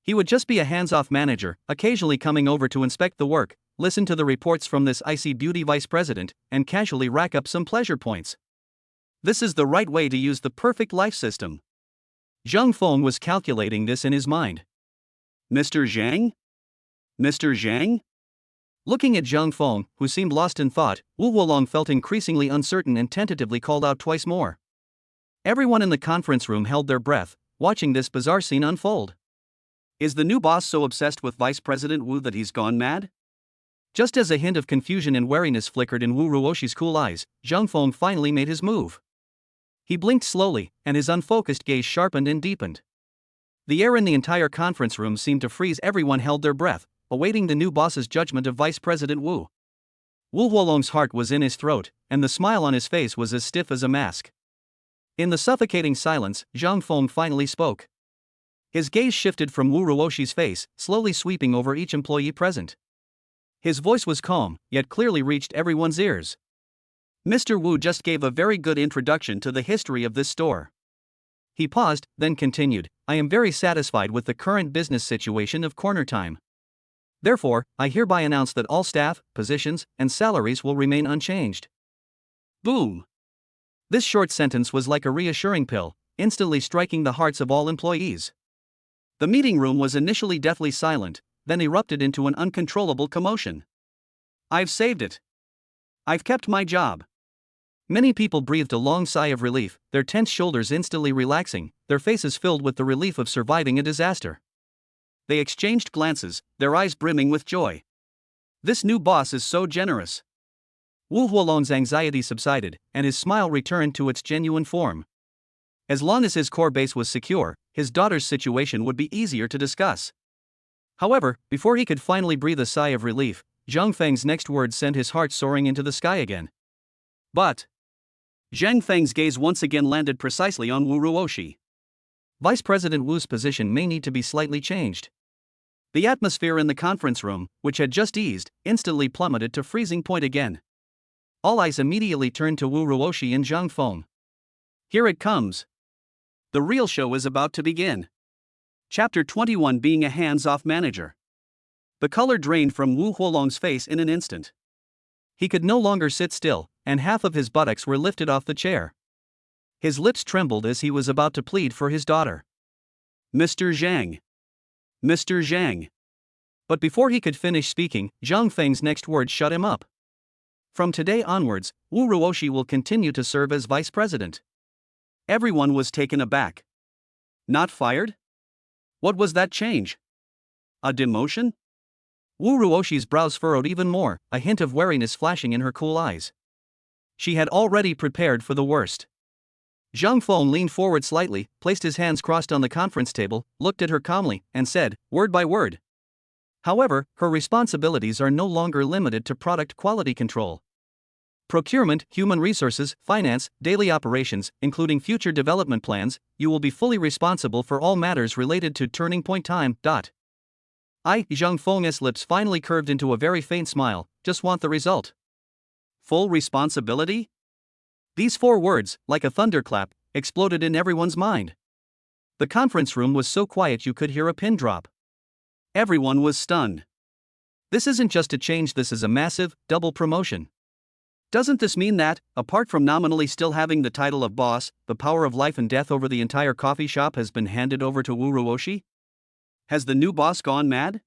He would just be a hands-off manager, occasionally coming over to inspect the work, listen to the reports from this icy beauty vice president, and casually rack up some pleasure points. This is the right way to use the perfect life system. Zhang Feng was calculating this in his mind. Mr. Zhang? Mr. Zhang? Looking at Zhang Feng, who seemed lost in thought, Wu Huolong felt increasingly uncertain and tentatively called out twice more. Everyone in the conference room held their breath, watching this bizarre scene unfold. Is the new boss so obsessed with Vice President Wu that he's gone mad? Just as a hint of confusion and wariness flickered in Wu Ruoshi's cool eyes, Zhang Feng finally made his move. He blinked slowly, and his unfocused gaze sharpened and deepened. The air in the entire conference room seemed to freeze. Everyone held their breath, awaiting the new boss's judgment of Vice President Wu. Wu Huolong's heart was in his throat, and the smile on his face was as stiff as a mask. In the suffocating silence, Zhang Feng finally spoke. His gaze shifted from Wu Ruoshi's face, slowly sweeping over each employee present. His voice was calm, yet clearly reached everyone's ears. Mr. Wu just gave a very good introduction to the history of this store. He paused, then continued, I am very satisfied with the current business situation of Corner Time. Therefore, I hereby announce that all staff, positions, and salaries will remain unchanged. Boom! This short sentence was like a reassuring pill, instantly striking the hearts of all employees. The meeting room was initially deathly silent, then erupted into an uncontrollable commotion. I've saved it. I've kept my job. Many people breathed a long sigh of relief, their tense shoulders instantly relaxing, their faces filled with the relief of surviving a disaster. They exchanged glances, their eyes brimming with joy. This new boss is so generous. Wu Huolong's anxiety subsided, and his smile returned to its genuine form. As long as his core base was secure, his daughter's situation would be easier to discuss. However, before he could finally breathe a sigh of relief, Zhang Feng's next words sent his heart soaring into the sky again. But Zhang Feng's gaze once again landed precisely on Wu Ruoshi. Vice President Wu's position may need to be slightly changed. The atmosphere in the conference room, which had just eased, instantly plummeted to freezing point again. All eyes immediately turned to Wu Ruoshi and Zhang Feng. Here it comes. The real show is about to begin. Chapter 21, Being a Hands-Off Manager. The color drained from Wu Huolong's face in an instant. He could no longer sit still, and half of his buttocks were lifted off the chair. His lips trembled as he was about to plead for his daughter. Mr. Zhang. Mr. Zhang. But before he could finish speaking, Zhang Feng's next words shut him up. From today onwards, Wu Ruoxi will continue to serve as vice president. Everyone was taken aback. Not fired? What was that change? A demotion? Wu Ruoxi's brows furrowed even more, a hint of wariness flashing in her cool eyes. She had already prepared for the worst. Zhang Feng leaned forward slightly, placed his hands crossed on the conference table, looked at her calmly, and said, word by word. However, her responsibilities are no longer limited to product quality control. Procurement, human resources, finance, daily operations, including future development plans, you will be fully responsible for all matters related to turning point time. Zhang Feng's lips finally curved into a very faint smile, just want the result. Full responsibility? These 4 words, like a thunderclap, exploded in everyone's mind. The conference room was so quiet you could hear a pin drop. Everyone was stunned. This isn't just a change, this is a massive, double promotion. Doesn't this mean that, apart from nominally still having the title of boss, the power of life and death over the entire coffee shop has been handed over to Wu Ruoxi? Has the new boss gone mad?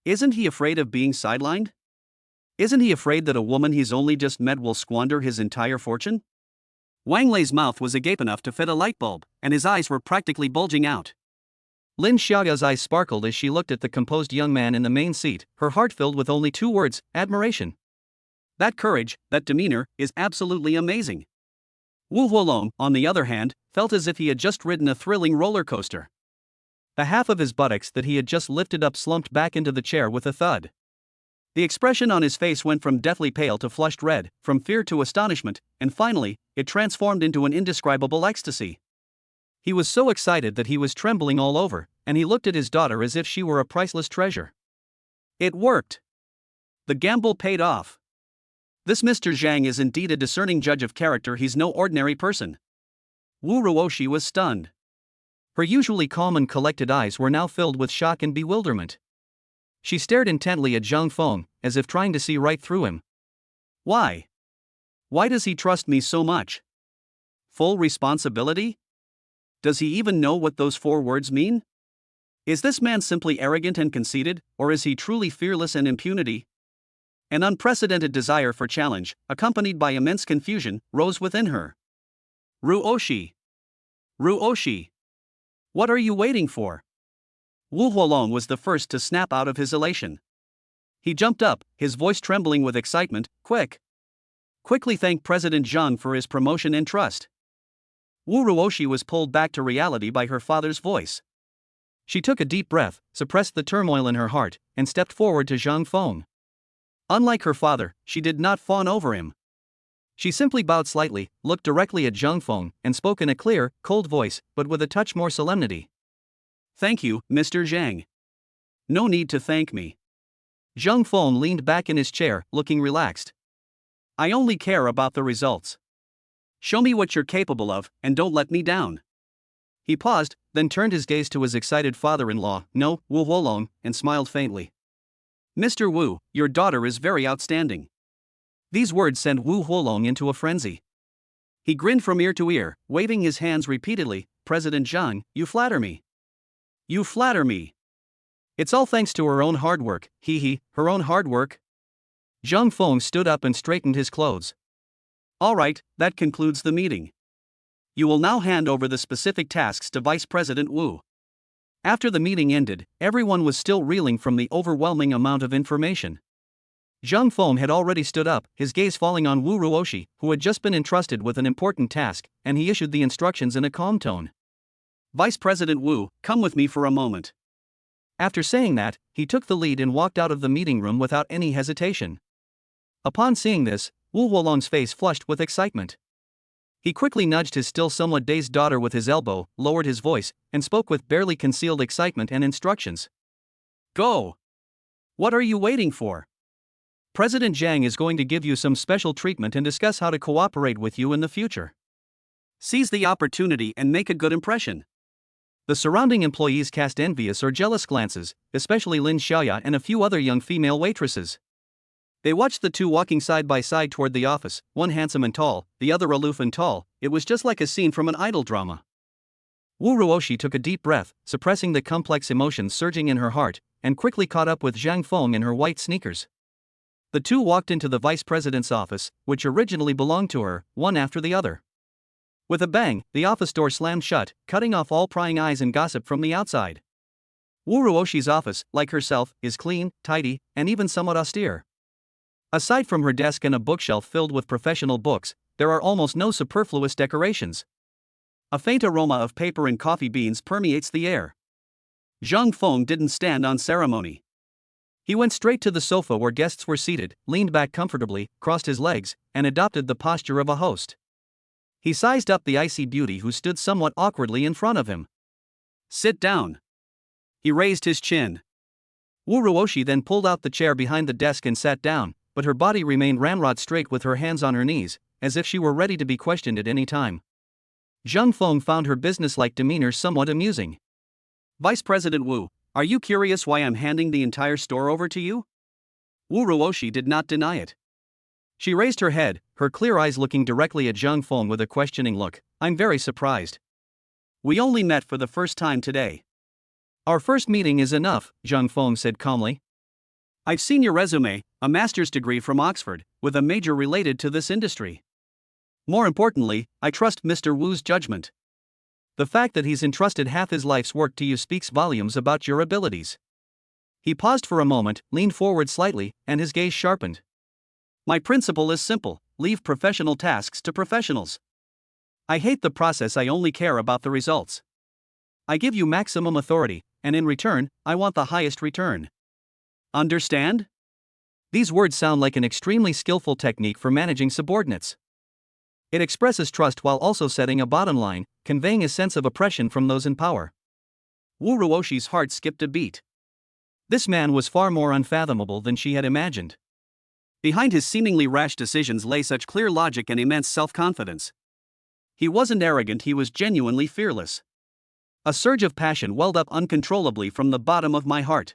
Isn't he afraid of being sidelined? Isn't he afraid that a woman he's only just met will squander his entire fortune? Wang Lei's mouth was agape enough to fit a light bulb, and his eyes were practically bulging out. Lin Xiaoya's eyes sparkled as she looked at the composed young man in the main seat, her heart filled with only 2 words, admiration. That courage, that demeanor, is absolutely amazing. Wu Huolong, on the other hand, felt as if he had just ridden a thrilling roller coaster. The half of his buttocks that he had just lifted up slumped back into the chair with a thud. The expression on his face went from deathly pale to flushed red, from fear to astonishment, and finally, it transformed into an indescribable ecstasy. He was so excited that he was trembling all over, and he looked at his daughter as if she were a priceless treasure. It worked. The gamble paid off. This Mr. Zhang is indeed a discerning judge of character, he's no ordinary person. Wu Ruoxi was stunned. Her usually calm and collected eyes were now filled with shock and bewilderment. She stared intently at Zhang Feng, as if trying to see right through him. Why? Why does he trust me so much? Full responsibility? Does he even know what those 4 words mean? Is this man simply arrogant and conceited, or is he truly fearless and impunity? An unprecedented desire for challenge, accompanied by immense confusion, rose within her. Ruoxi! Ruoxi! What are you waiting for? Wu Huolong was the first to snap out of his elation. He jumped up, his voice trembling with excitement. Quickly thank President Zhang for his promotion and trust. Wu Ruoxi was pulled back to reality by her father's voice. She took a deep breath, suppressed the turmoil in her heart, and stepped forward to Zhang Feng. Unlike her father, she did not fawn over him. She simply bowed slightly, looked directly at Zhang Feng, and spoke in a clear, cold voice, but with a touch more solemnity. Thank you, Mr. Zhang. No need to thank me. Zhang Feng leaned back in his chair, looking relaxed. I only care about the results. Show me what you're capable of, and don't let me down. He paused, then turned his gaze to his excited father-in-law, Wu Huolong, and smiled faintly. Mr. Wu, your daughter is very outstanding. These words sent Wu Huolong into a frenzy. He grinned from ear to ear, waving his hands repeatedly. President Zhang, you flatter me. You flatter me. It's all thanks to her own hard work, her own hard work. Zhang Feng stood up and straightened his clothes. All right, that concludes the meeting. You will now hand over the specific tasks to Vice President Wu. After the meeting ended, everyone was still reeling from the overwhelming amount of information. Zhang Feng had already stood up, his gaze falling on Wu Ruoxi, who had just been entrusted with an important task, and he issued the instructions in a calm tone. Vice President Wu, come with me for a moment. After saying that, he took the lead and walked out of the meeting room without any hesitation. Upon seeing this, Wu Huolong's face flushed with excitement. He quickly nudged his still somewhat dazed daughter with his elbow, lowered his voice, and spoke with barely concealed excitement and instructions. Go! What are you waiting for? President Zhang is going to give you some special treatment and discuss how to cooperate with you in the future. Seize the opportunity and make a good impression. The surrounding employees cast envious or jealous glances, especially Lin Xiaoya and a few other young female waitresses. They watched the two walking side by side toward the office, one handsome and tall, the other aloof and tall. It was just like a scene from an idol drama. Wu Ruoshi took a deep breath, suppressing the complex emotions surging in her heart, and quickly caught up with Zhang Feng in her white sneakers. The two walked into the vice president's office, which originally belonged to her, one after the other. With a bang, the office door slammed shut, cutting off all prying eyes and gossip from the outside. Wu Ruoshi's office, like herself, is clean, tidy, and even somewhat austere. Aside from her desk and a bookshelf filled with professional books, there are almost no superfluous decorations. A faint aroma of paper and coffee beans permeates the air. Zhang Feng didn't stand on ceremony. He went straight to the sofa where guests were seated, leaned back comfortably, crossed his legs, and adopted the posture of a host. He sized up the icy beauty who stood somewhat awkwardly in front of him. "Sit down." He raised his chin. Wu Ruoshi then pulled out the chair behind the desk and sat down, but her body remained ramrod straight with her hands on her knees, as if she were ready to be questioned at any time. Zhang Feng found her businesslike demeanor somewhat amusing. "Vice President Wu, are you curious why I'm handing the entire store over to you?" Wu Ruoshi did not deny it. She raised her head, her clear eyes looking directly at Zhang Feng with a questioning look. "I'm very surprised. We only met for the first time today." "Our first meeting is enough," Zhang Feng said calmly. "I've seen your resume, a master's degree from Oxford, with a major related to this industry. More importantly, I trust Mr. Wu's judgment. The fact that he's entrusted half his life's work to you speaks volumes about your abilities." He paused for a moment, leaned forward slightly, and his gaze sharpened. "My principle is simple: leave professional tasks to professionals. I hate the process, I only care about the results. I give you maximum authority, and in return, I want the highest return. Understand?" These words sound like an extremely skillful technique for managing subordinates. It expresses trust while also setting a bottom line, conveying a sense of oppression from those in power. Wu Ruoshi's heart skipped a beat. This man was far more unfathomable than she had imagined. Behind his seemingly rash decisions lay such clear logic and immense self-confidence. He wasn't arrogant, he was genuinely fearless. A surge of passion welled up uncontrollably from the bottom of my heart.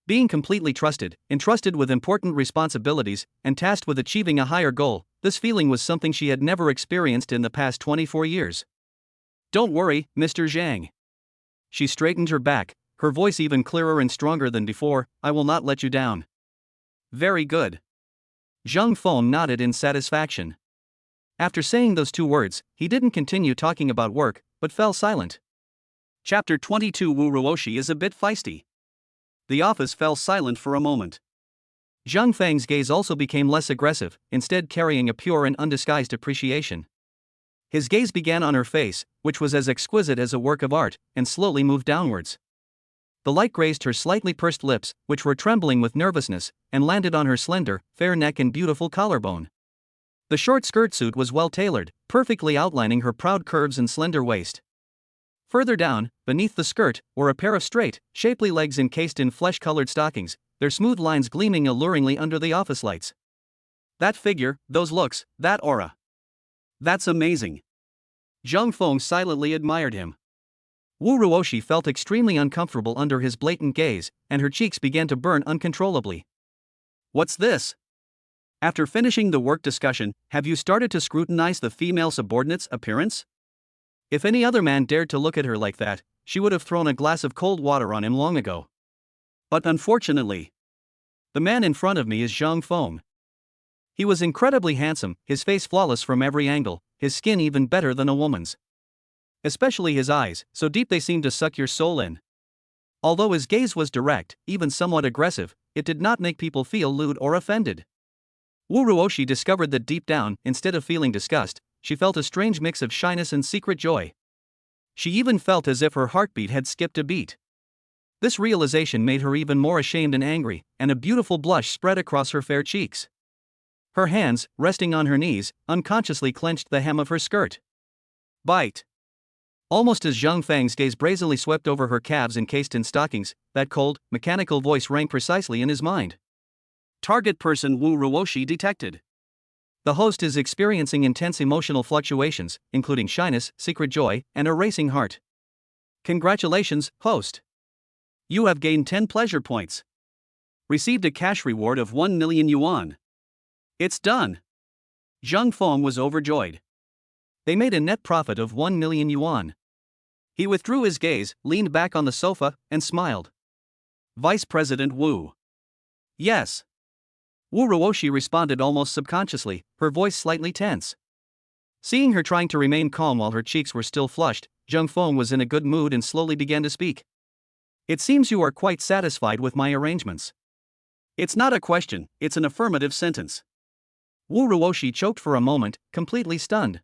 Being completely trusted, entrusted with important responsibilities, and tasked with achieving a higher goal, this feeling was something she had never experienced in the past 24 years. "Don't worry, Mr. Zhang." She straightened her back, her voice even clearer and stronger than before. "I will not let you down." "Very good." Zhang Feng nodded in satisfaction. After saying those two words, he didn't continue talking about work, but fell silent. Chapter 22. Wu Ruoshi is a bit feisty. The office fell silent for a moment. Zhang Feng's gaze also became less aggressive, instead carrying a pure and undisguised appreciation. His gaze began on her face, which was as exquisite as a work of art, and slowly moved downwards. The light grazed her slightly pursed lips, which were trembling with nervousness, and landed on her slender, fair neck and beautiful collarbone. The short skirt suit was well tailored, perfectly outlining her proud curves and slender waist. Further down, beneath the skirt, were a pair of straight, shapely legs encased in flesh-colored stockings, their smooth lines gleaming alluringly under the office lights. That figure, those looks, that aura. That's amazing. Zhang Feng silently admired him. Wu Ruoshi felt extremely uncomfortable under his blatant gaze, and her cheeks began to burn uncontrollably. "What's this?" After finishing the work discussion, have you started to scrutinize the female subordinate's appearance? If any other man dared to look at her like that, she would have thrown a glass of cold water on him long ago. But unfortunately, the man in front of me is Zhang Feng. He was incredibly handsome, his face flawless from every angle, his skin even better than a woman's. Especially his eyes, so deep they seemed to suck your soul in. Although his gaze was direct, even somewhat aggressive, it did not make people feel lewd or offended. Wu Ruoshi discovered that deep down, instead of feeling disgust, she felt a strange mix of shyness and secret joy. She even felt as if her heartbeat had skipped a beat. This realization made her even more ashamed and angry, and a beautiful blush spread across her fair cheeks. Her hands, resting on her knees, unconsciously clenched the hem of her skirt. "Bite." Almost as Zhang Feng's gaze brazenly swept over her calves encased in stockings, that cold, mechanical voice rang precisely in his mind. Target person Wu Ruoshi detected. The host is experiencing intense emotional fluctuations, including shyness, secret joy, and a racing heart. Congratulations, host. You have gained 10 pleasure points. Received a cash reward of 1 million yuan. It's done. Zhang Feng was overjoyed. They made a net profit of 1 million yuan. He withdrew his gaze, leaned back on the sofa, and smiled. Vice President Wu. Yes. Wu Ruoshi responded almost subconsciously, her voice slightly tense. Seeing her trying to remain calm while her cheeks were still flushed, Zhang Feng was in a good mood and slowly began to speak. It seems you are quite satisfied with my arrangements. It's not a question, it's an affirmative sentence. Wu Ruoshi choked for a moment, completely stunned.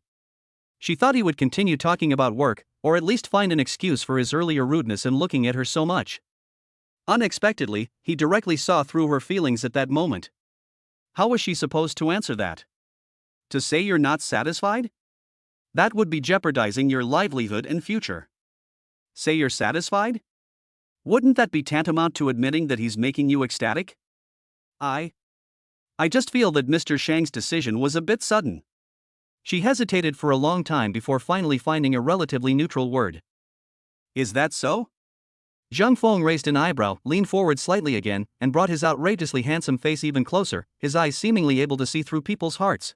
She thought he would continue talking about work, or at least find an excuse for his earlier rudeness in looking at her so much. Unexpectedly, he directly saw through her feelings at that moment. How was she supposed to answer that? To say you're not satisfied? That would be jeopardizing your livelihood and future. Say you're satisfied? Wouldn't that be tantamount to admitting that he's making you ecstatic? I just feel that Mr. Shang's decision was a bit sudden. She hesitated for a long time before finally finding a relatively neutral word. Is that so? Zhang Feng raised an eyebrow, leaned forward slightly again, and brought his outrageously handsome face even closer, his eyes seemingly able to see through people's hearts.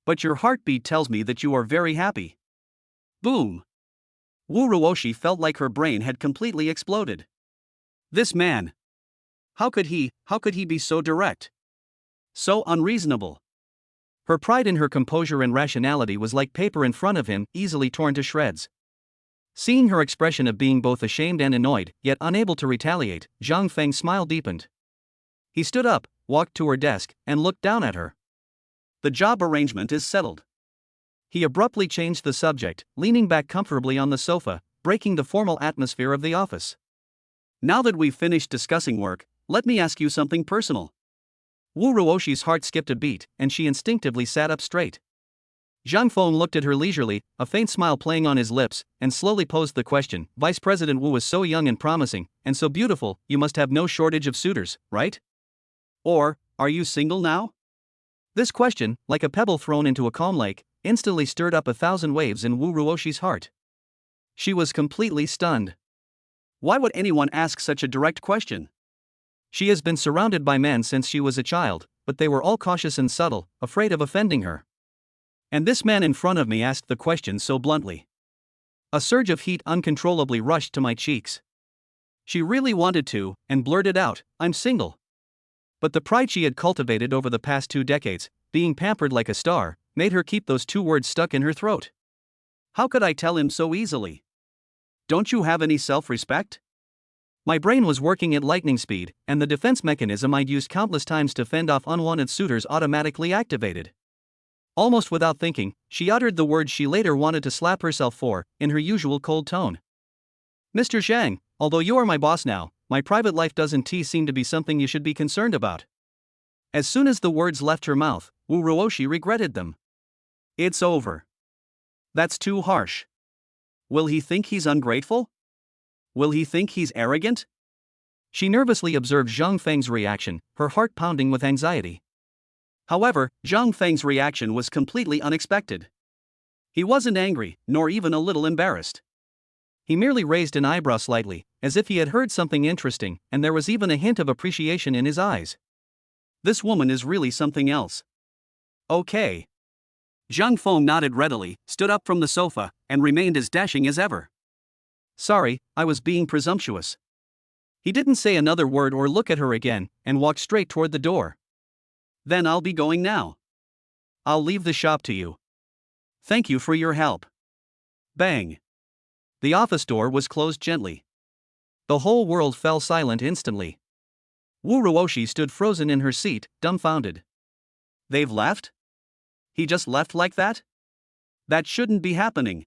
But your heartbeat tells me that you are very happy. Boom! Wu Ruoshi felt like her brain had completely exploded. This man! How could he be so direct? So unreasonable. Her pride in her composure and rationality was like paper in front of him, easily torn to shreds. Seeing her expression of being both ashamed and annoyed, yet unable to retaliate, Zhang Feng's smile deepened. He stood up, walked to her desk, and looked down at her. The job arrangement is settled. He abruptly changed the subject, leaning back comfortably on the sofa, breaking the formal atmosphere of the office. Now that we've finished discussing work, let me ask you something personal. Wu Ruoshi's heart skipped a beat, and she instinctively sat up straight. Zhang Feng looked at her leisurely, a faint smile playing on his lips, and slowly posed the question. Vice President Wu is so young and promising, and so beautiful, you must have no shortage of suitors, right? Or, are you single now? This question, like a pebble thrown into a calm lake, instantly stirred up 1,000 waves in Wu Ruoshi's heart. She was completely stunned. Why would anyone ask such a direct question? She has been surrounded by men since she was a child, but they were all cautious and subtle, afraid of offending her. And this man in front of me asked the question so bluntly. A surge of heat uncontrollably rushed to my cheeks. She really wanted to, and blurted out, I'm single. But the pride she had cultivated over the past 2 decades, being pampered like a star, made her keep those 2 words stuck in her throat. How could I tell him so easily? Don't you have any self-respect? My brain was working at lightning speed, and the defense mechanism I'd used countless times to fend off unwanted suitors automatically activated. Almost without thinking, she uttered the words she later wanted to slap herself for, in her usual cold tone. Mr. Zhang, although you are my boss now, my private life doesn't seem to be something you should be concerned about. As soon as the words left her mouth, Wu Ruoshi regretted them. It's over. That's too harsh. Will he think he's ungrateful? Will he think he's arrogant? She nervously observed Zhang Feng's reaction, her heart pounding with anxiety. However, Zhang Feng's reaction was completely unexpected. He wasn't angry, nor even a little embarrassed. He merely raised an eyebrow slightly, as if he had heard something interesting, and there was even a hint of appreciation in his eyes. This woman is really something else. Okay. Zhang Feng nodded readily, stood up from the sofa, and remained as dashing as ever. Sorry, I was being presumptuous. He didn't say another word or look at her again, and walked straight toward the door. Then I'll be going now. I'll leave the shop to you. Thank you for your help. Bang. The office door was closed gently. The whole world fell silent instantly. Wu Ruoshi stood frozen in her seat, dumbfounded. They've left? He just left like that? That shouldn't be happening.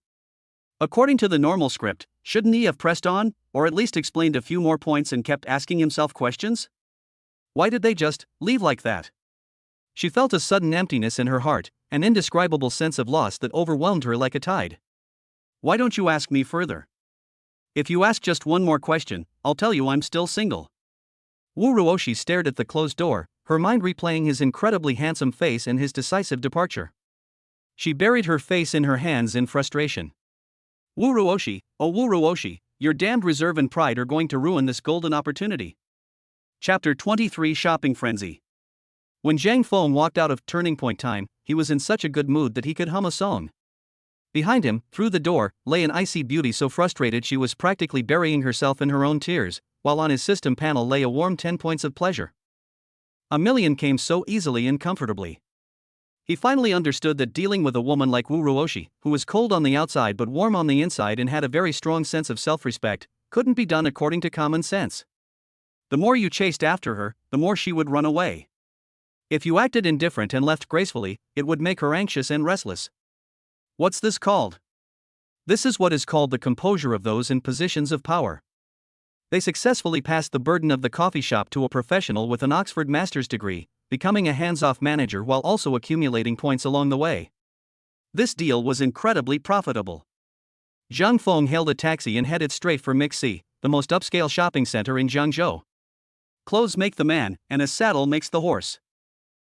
According to the normal script, shouldn't he have pressed on, or at least explained a few more points and kept asking himself questions? Why did they just leave like that? She felt a sudden emptiness in her heart, an indescribable sense of loss that overwhelmed her like a tide. Why don't you ask me further? If you ask just one more question, I'll tell you I'm still single. Wu Ruoshi stared at the closed door, her mind replaying his incredibly handsome face and his decisive departure. She buried her face in her hands in frustration. Wu Ruoshi, oh Wu Ruoshi, Your damned reserve and pride are going to ruin this golden opportunity. Chapter 23 Shopping Frenzy. When Zhang Feng walked out of Turning Point Time, he was in such a good mood that he could hum a song. Behind him, through the door, lay an icy beauty so frustrated she was practically burying herself in her own tears, while on his system panel lay a warm 10 points of pleasure. A million came so easily and comfortably. He finally understood that dealing with a woman like Wu Ruoshi, who was cold on the outside but warm on the inside and had a very strong sense of self-respect, couldn't be done according to common sense. The more you chased after her, the more she would run away. If you acted indifferent and left gracefully, it would make her anxious and restless. What's this called? This is what is called the composure of those in positions of power. They successfully passed the burden of the coffee shop to a professional with an Oxford master's degree, becoming a hands-off manager while also accumulating points along the way. This deal was incredibly profitable. Zhang Feng hailed a taxi and headed straight for Mixi, the most upscale shopping center in Jiangzhou. Clothes make the man, and a saddle makes the horse.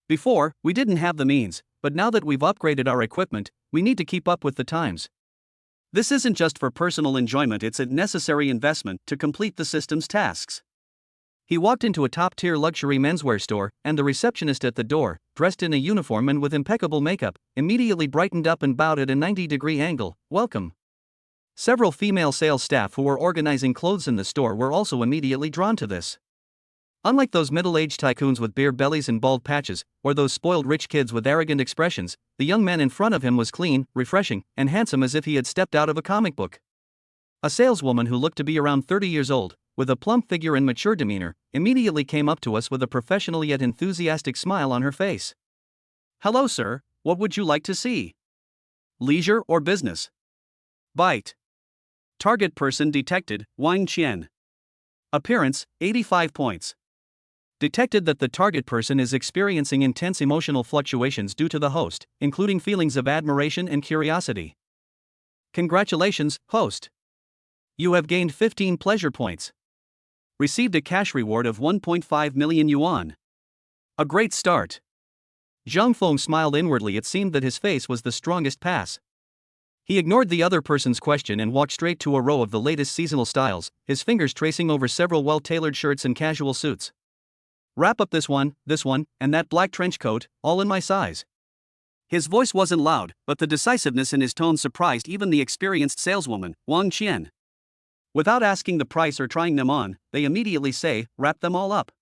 Before, we didn't have the means, but now that we've upgraded our equipment, we need to keep up with the times. This isn't just for personal enjoyment, it's a necessary investment to complete the system's tasks. He walked into a top-tier luxury menswear store, and the receptionist at the door, dressed in a uniform and with impeccable makeup, immediately brightened up and bowed at a 90-degree angle. Welcome. Several female sales staff who were organizing clothes in the store were also immediately drawn to this. Unlike those middle-aged tycoons with beer bellies and bald patches, or those spoiled rich kids with arrogant expressions, the young man in front of him was clean, refreshing, and handsome as if he had stepped out of a comic book. A saleswoman who looked to be around 30 years old, with a plump figure and mature demeanor, immediately came up to us with a professional yet enthusiastic smile on her face. Hello, sir, what would you like to see? Leisure or business? Bite. Target person detected, Wang Qian. Appearance, 85 points. Detected that the target person is experiencing intense emotional fluctuations due to the host, including feelings of admiration and curiosity. Congratulations, host. You have gained 15 pleasure points. Received a cash reward of 1.5 million yuan. A great start. Zhang Feng smiled inwardly. It seemed that his face was the strongest pass. He ignored the other person's question and walked straight to a row of the latest seasonal styles, his fingers tracing over several well-tailored shirts and casual suits. Wrap up this one, and that black trench coat, all in my size. His voice wasn't loud, but the decisiveness in his tone surprised even the experienced saleswoman, Wang Qian. Without asking the price or trying them on, they immediately say, wrap them all up.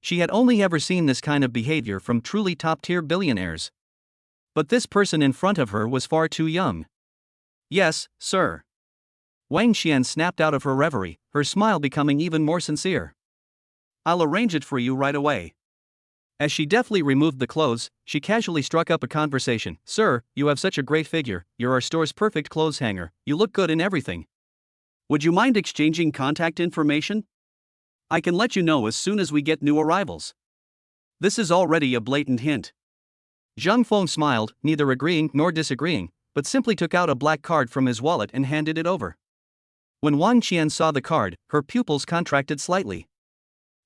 She had only ever seen this kind of behavior from truly top-tier billionaires. But this person in front of her was far too young. Yes, sir. Wang Qian snapped out of her reverie, her smile becoming even more sincere. I'll arrange it for you right away. As she deftly removed the clothes, she casually struck up a conversation. Sir, you have such a great figure, you're our store's perfect clothes hanger, you look good in everything. Would you mind exchanging contact information? I can let you know as soon as we get new arrivals. This is already a blatant hint. Zhang Feng smiled, neither agreeing nor disagreeing, but simply took out a black card from his wallet and handed it over. When Wang Qian saw the card, her pupils contracted slightly.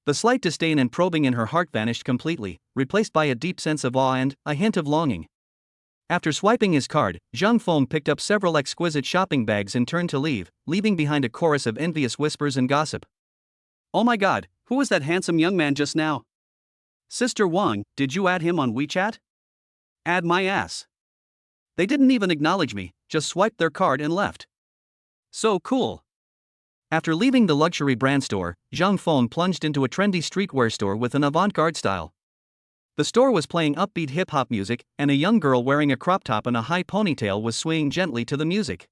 The slight disdain and probing in her heart vanished completely, replaced by a deep sense of awe and a hint of longing. After swiping his card, Zhang Feng picked up several exquisite shopping bags and turned to leave, leaving behind a chorus of envious whispers and gossip. Oh my god, who was that handsome young man just now? Sister Wang, did you add him on WeChat? Add my ass. They didn't even acknowledge me, just swiped their card and left. So cool. After leaving the luxury brand store, Zhang Feng plunged into a trendy streetwear store with an avant-garde style. The store was playing upbeat hip-hop music, and a young girl wearing a crop top and a high ponytail was swaying gently to the music.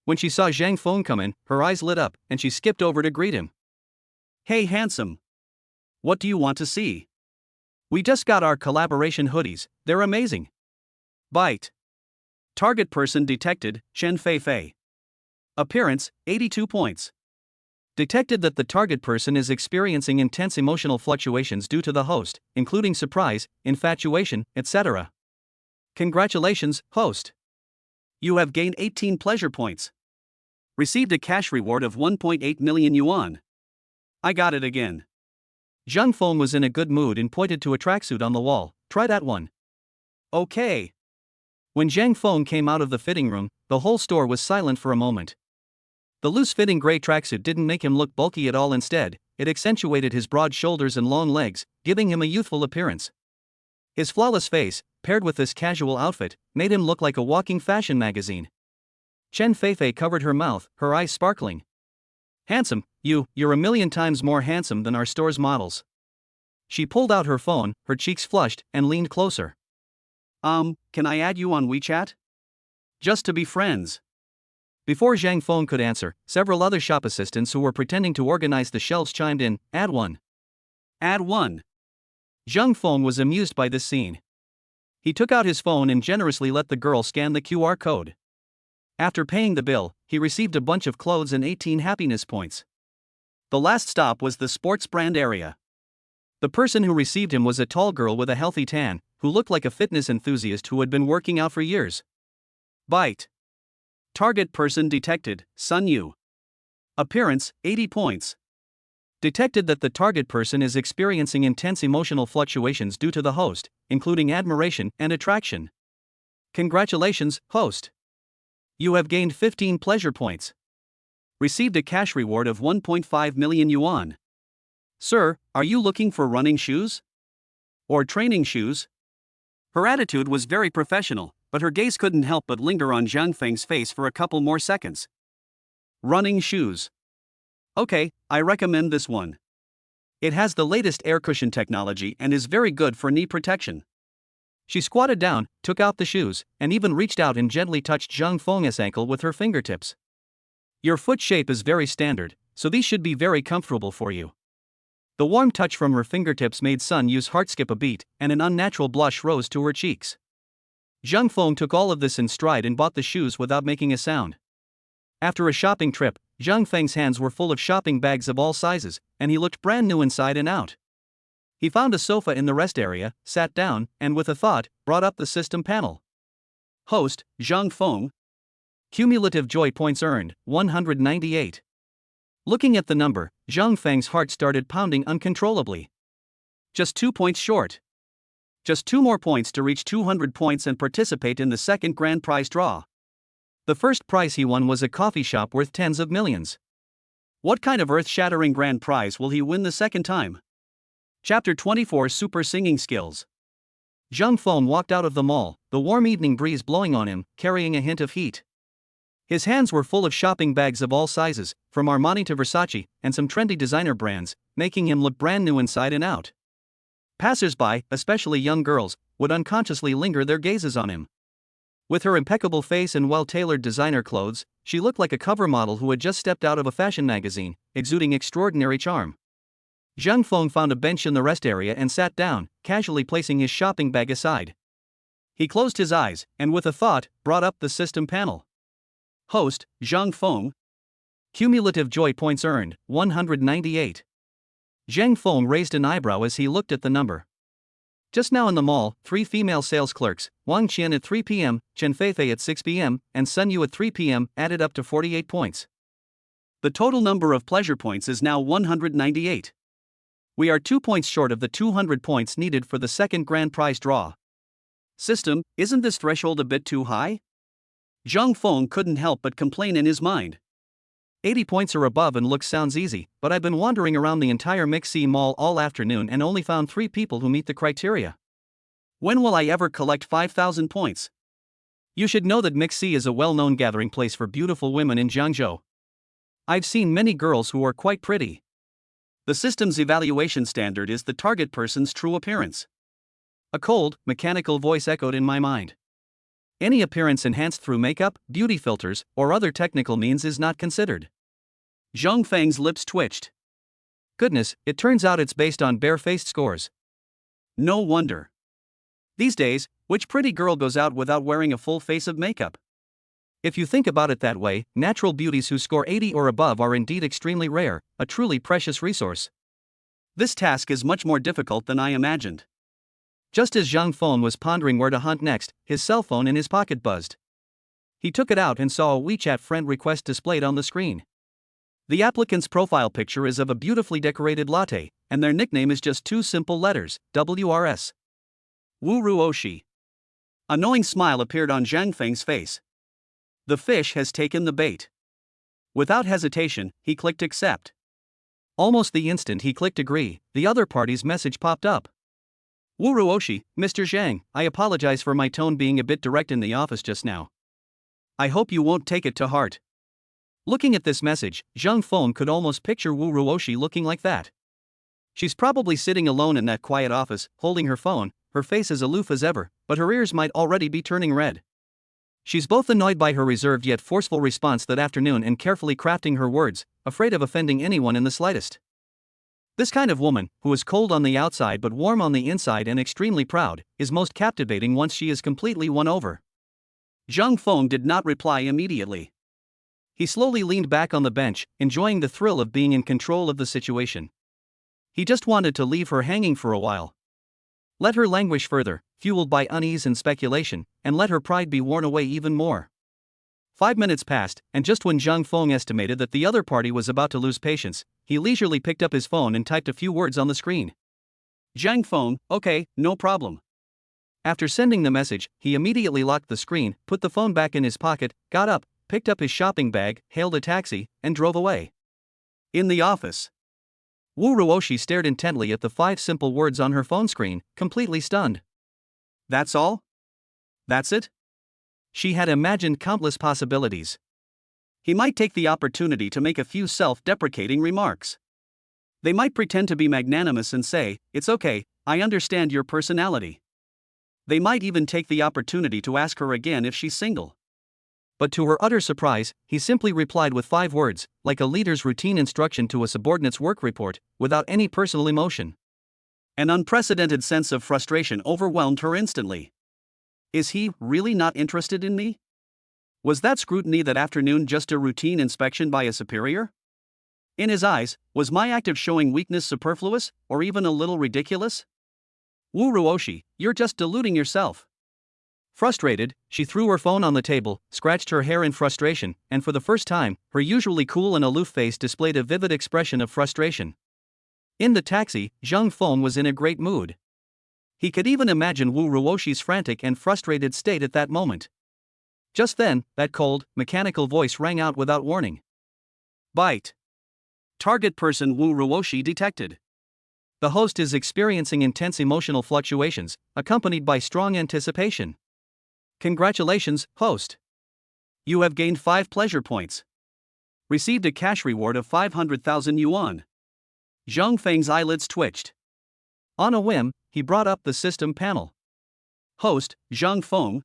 When she saw Zhang Feng come in, her eyes lit up, and she skipped over to greet him. Hey handsome. What do you want to see? We just got our collaboration hoodies, they're amazing. Bite. Target person detected, Chen Feifei. Appearance, 82 points. Detected that the target person is experiencing intense emotional fluctuations due to the host, including surprise, infatuation, etc. Congratulations, host. You have gained 18 pleasure points. Received a cash reward of 1.8 million yuan. I got it again. Zhang Feng was in a good mood and pointed to a tracksuit on the wall. Try that one. Okay. When Zhang Feng came out of the fitting room, the whole store was silent for a moment. The loose-fitting gray tracksuit didn't make him look bulky at all. Instead, it accentuated his broad shoulders and long legs, giving him a youthful appearance. His flawless face, paired with this casual outfit, made him look like a walking fashion magazine. Chen Feifei covered her mouth, her eyes sparkling. "Handsome, you're a million times more handsome than our store's models." She pulled out her phone, her cheeks flushed, and leaned closer. Can I add you on WeChat? Just to be friends." Before Zhang Feng could answer, several other shop assistants who were pretending to organize the shelves chimed in, "Add one. Add one." Zhang Feng was amused by this scene. He took out his phone and generously let the girl scan the QR code. After paying the bill, he received a bunch of clothes and 18 happiness points. The last stop was the sports brand area. The person who received him was a tall girl with a healthy tan, who looked like a fitness enthusiast who had been working out for years. Bite. Target person detected, Sun Yu. Appearance, 80 points. Detected that the target person is experiencing intense emotional fluctuations due to the host, including admiration and attraction. Congratulations, host. You have gained 15 pleasure points. Received a cash reward of 1.5 million yuan. Sir, are you looking for running shoes? Or training shoes? Her attitude was very professional, but her gaze couldn't help but linger on Zhang Feng's face for a couple more seconds. Running shoes. Okay, I recommend this one. It has the latest air cushion technology and is very good for knee protection. She squatted down, took out the shoes, and even reached out and gently touched Zhang Feng's ankle with her fingertips. Your foot shape is very standard, so these should be very comfortable for you. The warm touch from her fingertips made Sun Yu's heart skip a beat, and an unnatural blush rose to her cheeks. Zhang Feng took all of this in stride and bought the shoes without making a sound. After a shopping trip, Zhang Feng's hands were full of shopping bags of all sizes, and he looked brand new inside and out. He found a sofa in the rest area, sat down, and with a thought, brought up the system panel. Host, Zhang Feng. Cumulative joy points earned, 198. Looking at the number, Zhang Feng's heart started pounding uncontrollably. Just 2 points short. Just 2 more points to reach 200 points and participate in the second grand prize draw. The first prize he won was a coffee shop worth tens of millions. What kind of earth-shattering grand prize will he win the second time? Chapter 24 Super Singing Skills. Zhang Feng walked out of the mall, the warm evening breeze blowing on him, carrying a hint of heat. His hands were full of shopping bags of all sizes, from Armani to Versace, and some trendy designer brands, making him look brand new inside and out. Passers-by, especially young girls, would unconsciously linger their gazes on him. With her impeccable face and well-tailored designer clothes, she looked like a cover model who had just stepped out of a fashion magazine, exuding extraordinary charm. Zhang Feng found a bench in the rest area and sat down, casually placing his shopping bag aside. He closed his eyes, and with a thought, brought up the system panel. Host, Zhang Feng. Cumulative joy points earned, 198. Zhang Feng raised an eyebrow as he looked at the number. Just now in the mall, 3 female sales clerks, Wang Qian at 3 p.m., Chen Feifei at 6 p.m., and Sun Yu at 3 p.m., added up to 48 points. The total number of pleasure points is now 198. We are 2 points short of the 200 points needed for the second grand prize draw. System, isn't this threshold a bit too high? Zhang Feng couldn't help but complain in his mind. 80 points or above and looks sounds easy, but I've been wandering around the entire Mixi Mall all afternoon and only found 3 people who meet the criteria. When will I ever collect 5,000 points? You should know that Mixi is a well-known gathering place for beautiful women in Jiangzhou. I've seen many girls who are quite pretty. The system's evaluation standard is the target person's true appearance. A cold, mechanical voice echoed in my mind. Any appearance enhanced through makeup, beauty filters, or other technical means is not considered. Zhang Feng's lips twitched. Goodness, it turns out it's based on bare-faced scores. No wonder. These days, which pretty girl goes out without wearing a full face of makeup? If you think about it that way, natural beauties who score 80 or above are indeed extremely rare, a truly precious resource. This task is much more difficult than I imagined. Just as Zhang Feng was pondering where to hunt next, his cell phone in his pocket buzzed. He took it out and saw a WeChat friend request displayed on the screen. The applicant's profile picture is of a beautifully decorated latte, and their nickname is just 2 simple letters, WRS. Wu Ru Oshi. A knowing smile appeared on Zhang Feng's face. The fish has taken the bait. Without hesitation, he clicked accept. Almost the instant he clicked agree, the other party's message popped up. Wu Ruoshi, Mr. Zhang, I apologize for my tone being a bit direct in the office just now. I hope you won't take it to heart. Looking at this message, Zhang Feng could almost picture Wu Ruoshi looking like that. She's probably sitting alone in that quiet office, holding her phone, her face as aloof as ever, but her ears might already be turning red. She's both annoyed by her reserved yet forceful response that afternoon and carefully crafting her words, afraid of offending anyone in the slightest. This kind of woman, who is cold on the outside but warm on the inside and extremely proud, is most captivating once she is completely won over. Zhang Feng did not reply immediately. He slowly leaned back on the bench, enjoying the thrill of being in control of the situation. He just wanted to leave her hanging for a while. Let her languish further, fueled by unease and speculation, and let her pride be worn away even more. 5 minutes passed, and just when Zhang Feng estimated that the other party was about to lose patience, he leisurely picked up his phone and typed a few words on the screen. Zhang Feng, okay, no problem. After sending the message, he immediately locked the screen, put the phone back in his pocket, got up, picked up his shopping bag, hailed a taxi, and drove away. In the office, Wu Ruoshi stared intently at the 5 simple words on her phone screen, completely stunned. That's all? That's it? She had imagined countless possibilities. He might take the opportunity to make a few self-deprecating remarks. They might pretend to be magnanimous and say, "It's okay, I understand your personality." They might even take the opportunity to ask her again if she's single. But to her utter surprise, he simply replied with 5 words, like a leader's routine instruction to a subordinate's work report, without any personal emotion. An unprecedented sense of frustration overwhelmed her instantly. Is he really not interested in me? Was that scrutiny that afternoon just a routine inspection by a superior? In his eyes, was my act of showing weakness superfluous, or even a little ridiculous? Wu Ruoshi, you're just deluding yourself. Frustrated, she threw her phone on the table, scratched her hair in frustration, and for the first time, her usually cool and aloof face displayed a vivid expression of frustration. In the taxi, Zhang Feng was in a great mood. He could even imagine Wu Ruoshi's frantic and frustrated state at that moment. Just then, that cold, mechanical voice rang out without warning. Bite. Target person Wu Ruoshi detected. The host is experiencing intense emotional fluctuations, accompanied by strong anticipation. Congratulations, host. You have gained 5 pleasure points. Received a cash reward of 500,000 yuan. Zhang Feng's eyelids twitched. On a whim, he brought up the system panel. Host, Zhang Feng.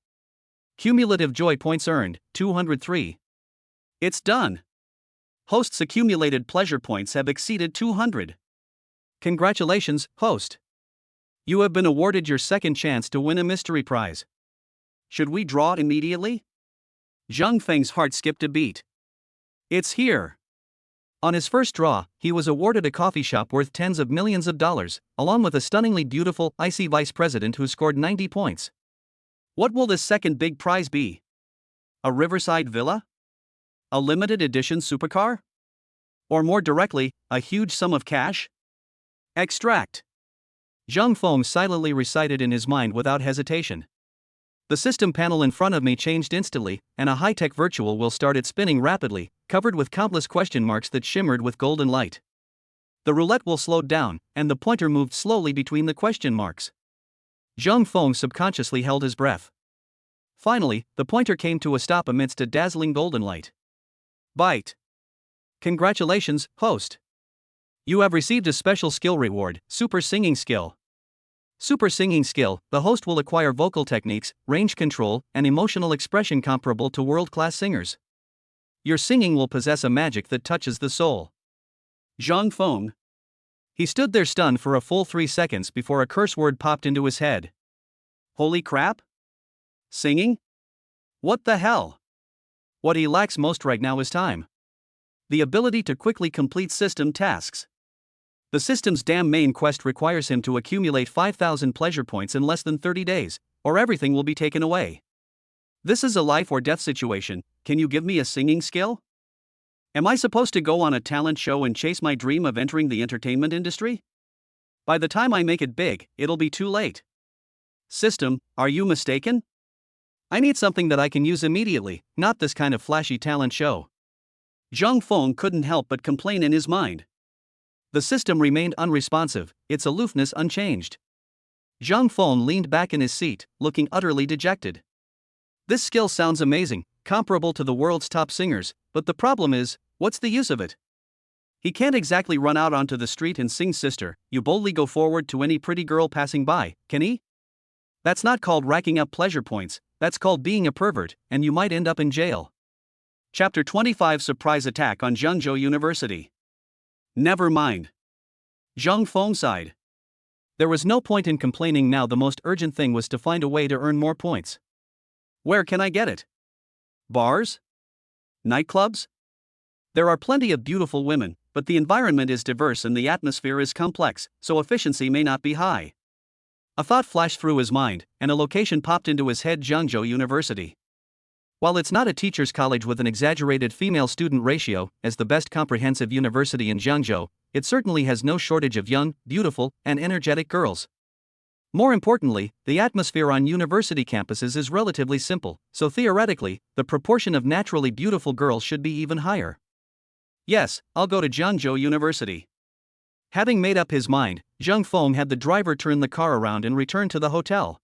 Cumulative joy points earned, 203. It's done. Host's accumulated pleasure points have exceeded 200. Congratulations, host. You have been awarded your second chance to win a mystery prize. Should we draw immediately? Zhang Feng's heart skipped a beat. It's here. On his first draw, he was awarded a coffee shop worth tens of millions of dollars, along with a stunningly beautiful, icy vice president who scored 90 points. What will this second big prize be? A riverside villa? A limited edition supercar? Or more directly, a huge sum of cash? Extract. Zhang Feng silently recited in his mind without hesitation. The system panel in front of me changed instantly, and a high-tech virtual wheel started spinning rapidly, covered with countless question marks that shimmered with golden light. The roulette wheel slowed down, and the pointer moved slowly between the question marks. Zhang Feng subconsciously held his breath. Finally, the pointer came to a stop amidst a dazzling golden light. Bite. Congratulations, host. You have received a special skill reward, Super Singing Skill. Super Singing Skill, the host will acquire vocal techniques, range control, and emotional expression comparable to world-class singers. Your singing will possess a magic that touches the soul. Zhang Feng. He stood there stunned for a full 3 seconds before a curse word popped into his head. Holy crap? Singing? What the hell? What he lacks most right now is time. The ability to quickly complete system tasks. The system's damn main quest requires him to accumulate 5,000 pleasure points in less than 30 days, or everything will be taken away. This is a life or death situation. Can you give me a singing skill? Am I supposed to go on a talent show and chase my dream of entering the entertainment industry? By the time I make it big, it'll be too late. System, are you mistaken? I need something that I can use immediately, not this kind of flashy talent show. Zhang Feng couldn't help but complain in his mind. The system remained unresponsive, its aloofness unchanged. Zhang Feng leaned back in his seat, looking utterly dejected. This skill sounds amazing, comparable to the world's top singers, but the problem is, what's the use of it? He can't exactly run out onto the street and sing "Sister, You boldly go forward" to any pretty girl passing by, can he? That's not called racking up pleasure points, that's called being a pervert, and you might end up in jail. Chapter 25 Surprise Attack on Zhengzhou University. Never mind. Zhang Feng sighed. There was no point in complaining now. The most urgent thing was to find a way to earn more points. Where can I get it? Bars? Nightclubs? There are plenty of beautiful women, but the environment is diverse and the atmosphere is complex, so efficiency may not be high. A thought flashed through his mind, and a location popped into his head: Zhengzhou University. While it's not a teacher's college with an exaggerated female student ratio, as the best comprehensive university in Zhengzhou, it certainly has no shortage of young, beautiful, and energetic girls. More importantly, the atmosphere on university campuses is relatively simple, so theoretically, the proportion of naturally beautiful girls should be even higher. Yes, I'll go to Zhengzhou University. Having made up his mind, Zhang Feng had the driver turn the car around and return to the hotel.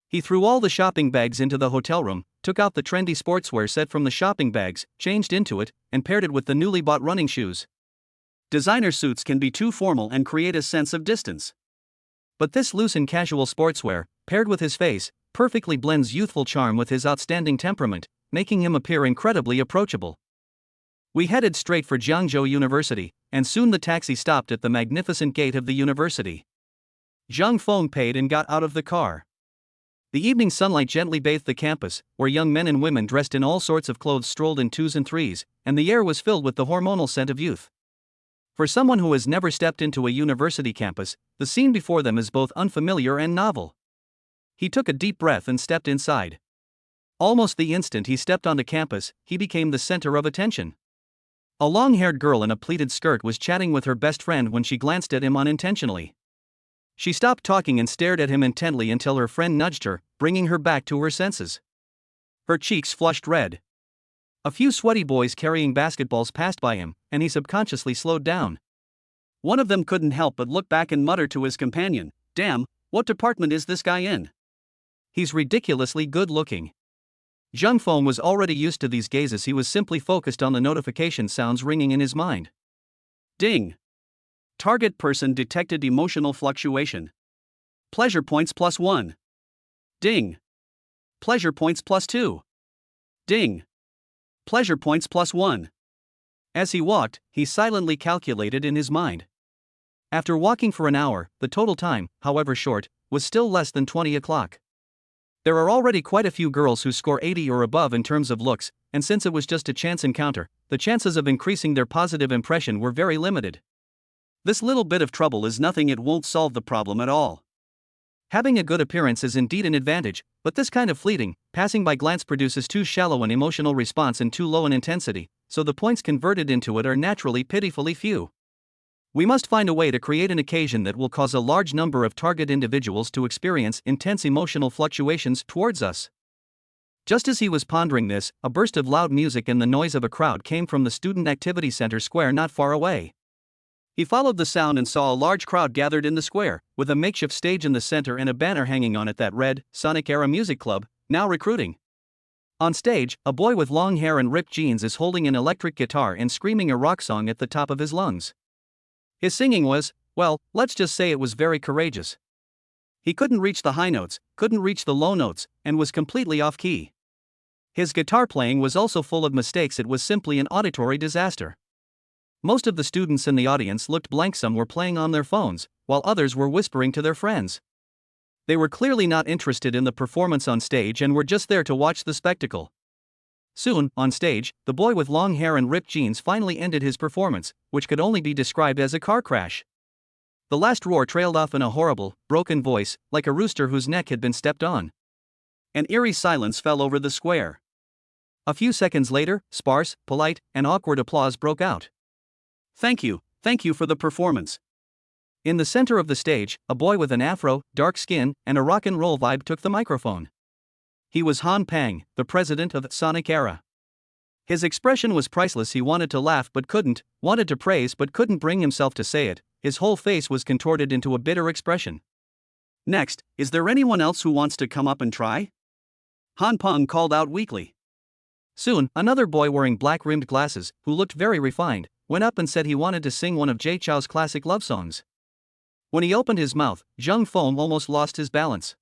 He threw all the shopping bags into the hotel room, took out the trendy sportswear set from the shopping bags, changed into it, and paired it with the newly bought running shoes. Designer suits can be too formal and create a sense of distance. But this loose and casual sportswear, paired with his face, perfectly blends youthful charm with his outstanding temperament, making him appear incredibly approachable. We headed straight for Zhengzhou University, and soon the taxi stopped at the magnificent gate of the university. Zhang Feng paid and got out of the car. The evening sunlight gently bathed the campus, where young men and women dressed in all sorts of clothes strolled in twos and threes, and the air was filled with the hormonal scent of youth. For someone who has never stepped into a university campus, the scene before them is both unfamiliar and novel. He took a deep breath and stepped inside. Almost the instant he stepped onto campus, he became the center of attention. A long-haired girl in a pleated skirt was chatting with her best friend when she glanced at him unintentionally. She stopped talking and stared at him intently until her friend nudged her, bringing her back to her senses. Her cheeks flushed red. A few sweaty boys carrying basketballs passed by him, and he subconsciously slowed down. One of them couldn't help but look back and mutter to his companion, "Damn, what department is this guy in? He's ridiculously good-looking." Zhang Feng was already used to these gazes. He was simply focused on the notification sounds ringing in his mind. Ding. Target person detected. Emotional fluctuation. Pleasure points +1. Ding. Pleasure points +2. Ding. Pleasure points +1. As he walked, he silently calculated in his mind. After walking for an hour, the total time, however short, was still less than 20 o'clock. There are already quite a few girls who score 80 or above in terms of looks, and since it was just a chance encounter, the chances of increasing their positive impression were very limited. This little bit of trouble is nothing. It won't solve the problem at all. Having a good appearance is indeed an advantage, but this kind of fleeting, passing by glance produces too shallow an emotional response and too low an intensity, so the points converted into it are naturally pitifully few. We must find a way to create an occasion that will cause a large number of target individuals to experience intense emotional fluctuations towards us. Just as he was pondering this, a burst of loud music and the noise of a crowd came from the Student Activity Center square not far away. He followed the sound and saw a large crowd gathered in the square, with a makeshift stage in the center and a banner hanging on it that read, "Sonic Era Music Club, now recruiting." On stage, a boy with long hair and ripped jeans is holding an electric guitar and screaming a rock song at the top of his lungs. His singing was, well, let's just say it was very courageous. He couldn't reach the high notes, couldn't reach the low notes, and was completely off key. His guitar playing was also full of mistakes. It was simply an auditory disaster. Most of the students in the audience looked blank. Some were playing on their phones, while others were whispering to their friends. They were clearly not interested in the performance on stage and were just there to watch the spectacle. Soon, on stage, the boy with long hair and ripped jeans finally ended his performance, which could only be described as a car crash. The last roar trailed off in a horrible, broken voice, like a rooster whose neck had been stepped on. An eerie silence fell over the square. A few seconds later, sparse, polite, and awkward applause broke out. Thank you for the performance." In the center of the stage, a boy with an afro, dark skin, and a rock and roll vibe took the microphone. He was Han Pang, the president of Sonic Era. His expression was priceless. He wanted to laugh but couldn't, wanted to praise but couldn't bring himself to say it. His whole face was contorted into a bitter expression. Next, is there anyone else who wants to come up and try? Han Peng called out weakly. Soon, another boy wearing black-rimmed glasses, who looked very refined, went up and said he wanted to sing one of Jay Chou's classic love songs. When he opened his mouth, Zhang Feng almost lost his balance.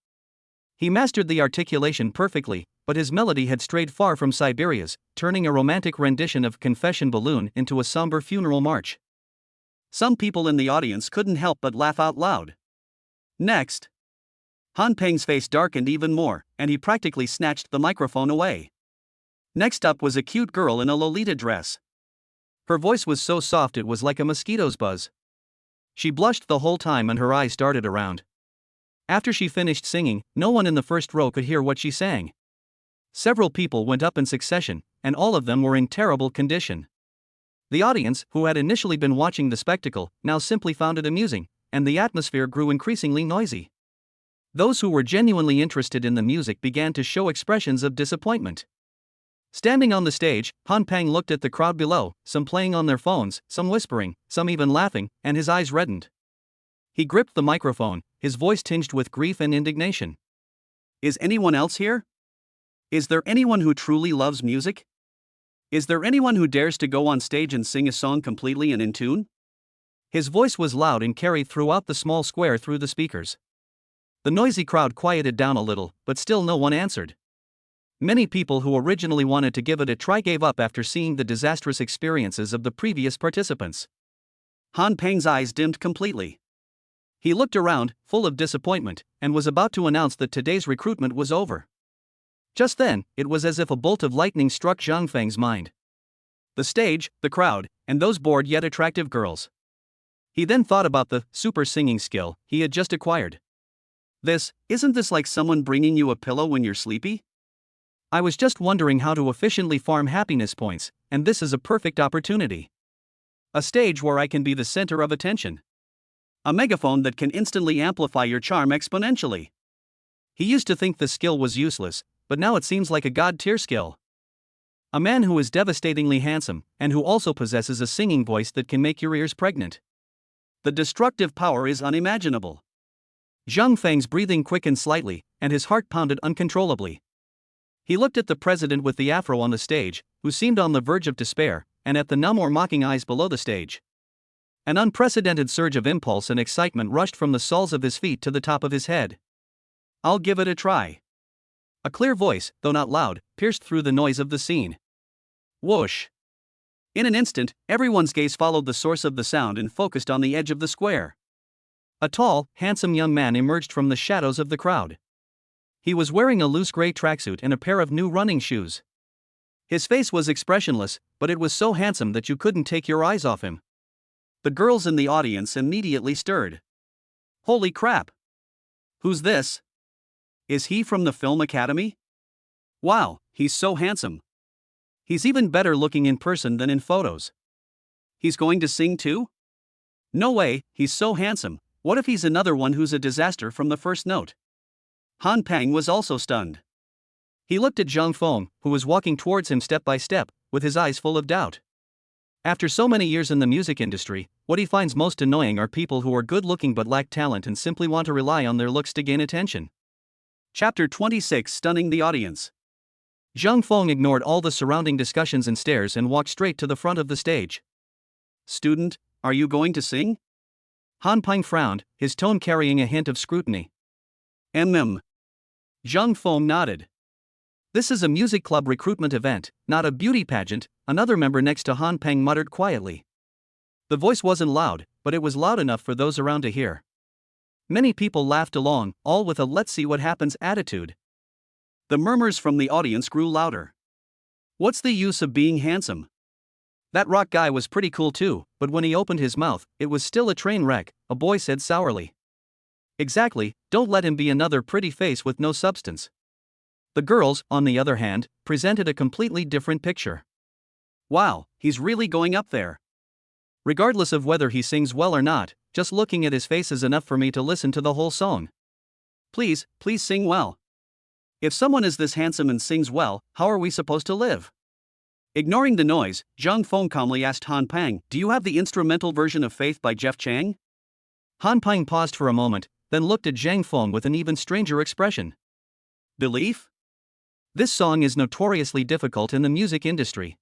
He mastered the articulation perfectly, but his melody had strayed far from Siberia's, turning a romantic rendition of Confession Balloon into a somber funeral march. Some people in the audience couldn't help but laugh out loud. Next, Han Peng's face darkened even more, and he practically snatched the microphone away. Next up was a cute girl in a Lolita dress. Her voice was so soft it was like a mosquito's buzz. She blushed the whole time and her eyes darted around. After she finished singing, no one in the first row could hear what she sang. Several people went up in succession, and all of them were in terrible condition. The audience, who had initially been watching the spectacle, now simply found it amusing, and the atmosphere grew increasingly noisy. Those who were genuinely interested in the music began to show expressions of disappointment. Standing on the stage, Han Peng looked at the crowd below, some playing on their phones, some whispering, some even laughing, and his eyes reddened. He gripped the microphone, his voice tinged with grief and indignation. Is anyone else here? Is there anyone who truly loves music? Is there anyone who dares to go on stage and sing a song completely and in tune? His voice was loud and carried throughout the small square through the speakers. The noisy crowd quieted down a little, but still no one answered. Many people who originally wanted to give it a try gave up after seeing the disastrous experiences of the previous participants. Han Peng's eyes dimmed completely. He looked around, full of disappointment, and was about to announce that today's recruitment was over. Just then, it was as if a bolt of lightning struck Zhang Feng's mind. The stage, the crowd, and those bored yet attractive girls. He then thought about the super singing skill he had just acquired. Isn't this like someone bringing you a pillow when you're sleepy? I was just wondering how to efficiently farm happiness points, and this is a perfect opportunity. A stage where I can be the center of attention. A megaphone that can instantly amplify your charm exponentially. He used to think the skill was useless, but now it seems like a god-tier skill. A man who is devastatingly handsome, and who also possesses a singing voice that can make your ears pregnant. The destructive power is unimaginable. Zhang Feng's breathing quickened slightly, and his heart pounded uncontrollably. He looked at the president with the afro on the stage, who seemed on the verge of despair, and at the numb or mocking eyes below the stage. An unprecedented surge of impulse and excitement rushed from the soles of his feet to the top of his head. I'll give it a try. A clear voice, though not loud, pierced through the noise of the scene. Whoosh! In an instant, everyone's gaze followed the source of the sound and focused on the edge of the square. A tall, handsome young man emerged from the shadows of the crowd. He was wearing a loose gray tracksuit and a pair of new running shoes. His face was expressionless, but it was so handsome that you couldn't take your eyes off him. The girls in the audience immediately stirred. Holy crap! Who's this? Is he from the Film Academy? Wow, he's so handsome. He's even better looking in person than in photos. He's going to sing too? No way, he's so handsome. What if he's another one who's a disaster from the first note? Han Peng was also stunned. He looked at Zhang Feng, who was walking towards him step by step, with his eyes full of doubt. After so many years in the music industry, what he finds most annoying are people who are good-looking but lack talent and simply want to rely on their looks to gain attention. Chapter 26: Stunning the Audience. Zhang Feng ignored all the surrounding discussions and stares and walked straight to the front of the stage. Student, are you going to sing? Han Peng frowned, his tone carrying a hint of scrutiny. Zhang Feng nodded. This is a music club recruitment event, not a beauty pageant, another member next to Han Peng muttered quietly. The voice wasn't loud, but it was loud enough for those around to hear. Many people laughed along, all with a let's see what happens attitude. The murmurs from the audience grew louder. What's the use of being handsome? That rock guy was pretty cool too, but when he opened his mouth, it was still a train wreck, a boy said sourly. Exactly, don't let him be another pretty face with no substance. The girls, on the other hand, presented a completely different picture. Wow, he's really going up there. Regardless of whether he sings well or not, just looking at his face is enough for me to listen to the whole song. Please sing well. If someone is this handsome and sings well, how are we supposed to live? Ignoring the noise, Zhang Feng calmly asked Han Peng, "Do you have the instrumental version of Faith by Jeff Chang?" Han Peng paused for a moment, then looked at Zhang Feng with an even stranger expression. Belief? This song is notoriously difficult in the music industry.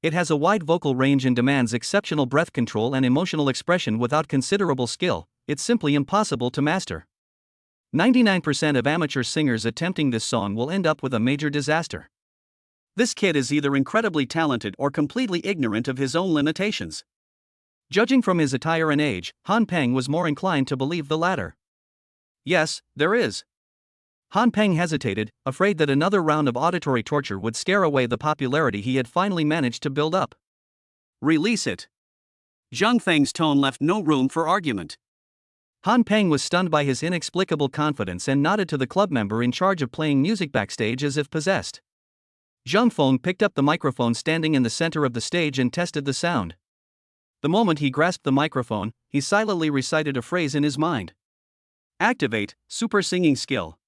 It has a wide vocal range and demands exceptional breath control and emotional expression without considerable skill. It's simply impossible to master. 99% of amateur singers attempting this song will end up with a major disaster. This kid is either incredibly talented or completely ignorant of his own limitations. Judging from his attire and age, Han Peng was more inclined to believe the latter. Yes, there is. Han Peng hesitated, afraid that another round of auditory torture would scare away the popularity he had finally managed to build up. Release it. Zhang Feng's tone left no room for argument. Han Peng was stunned by his inexplicable confidence and nodded to the club member in charge of playing music backstage as if possessed. Zhang Feng picked up the microphone standing in the center of the stage and tested the sound. The moment he grasped the microphone, he silently recited a phrase in his mind. Activate, super singing skill.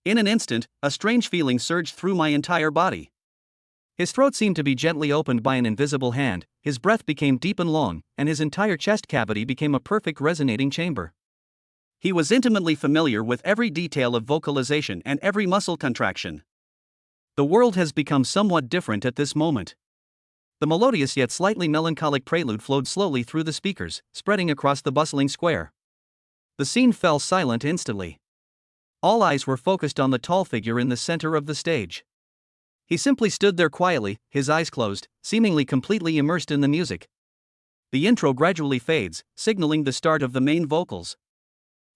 In an instant, a strange feeling surged through my entire body. His throat seemed to be gently opened by an invisible hand, his breath became deep and long, and his entire chest cavity became a perfect resonating chamber. He was intimately familiar with every detail of vocalization and every muscle contraction. The world has become somewhat different at this moment. The melodious yet slightly melancholic prelude flowed slowly through the speakers, spreading across the bustling square. The scene fell silent instantly. All eyes were focused on the tall figure in the center of the stage. He simply stood there quietly, his eyes closed, seemingly completely immersed in the music. The intro gradually fades, signaling the start of the main vocals.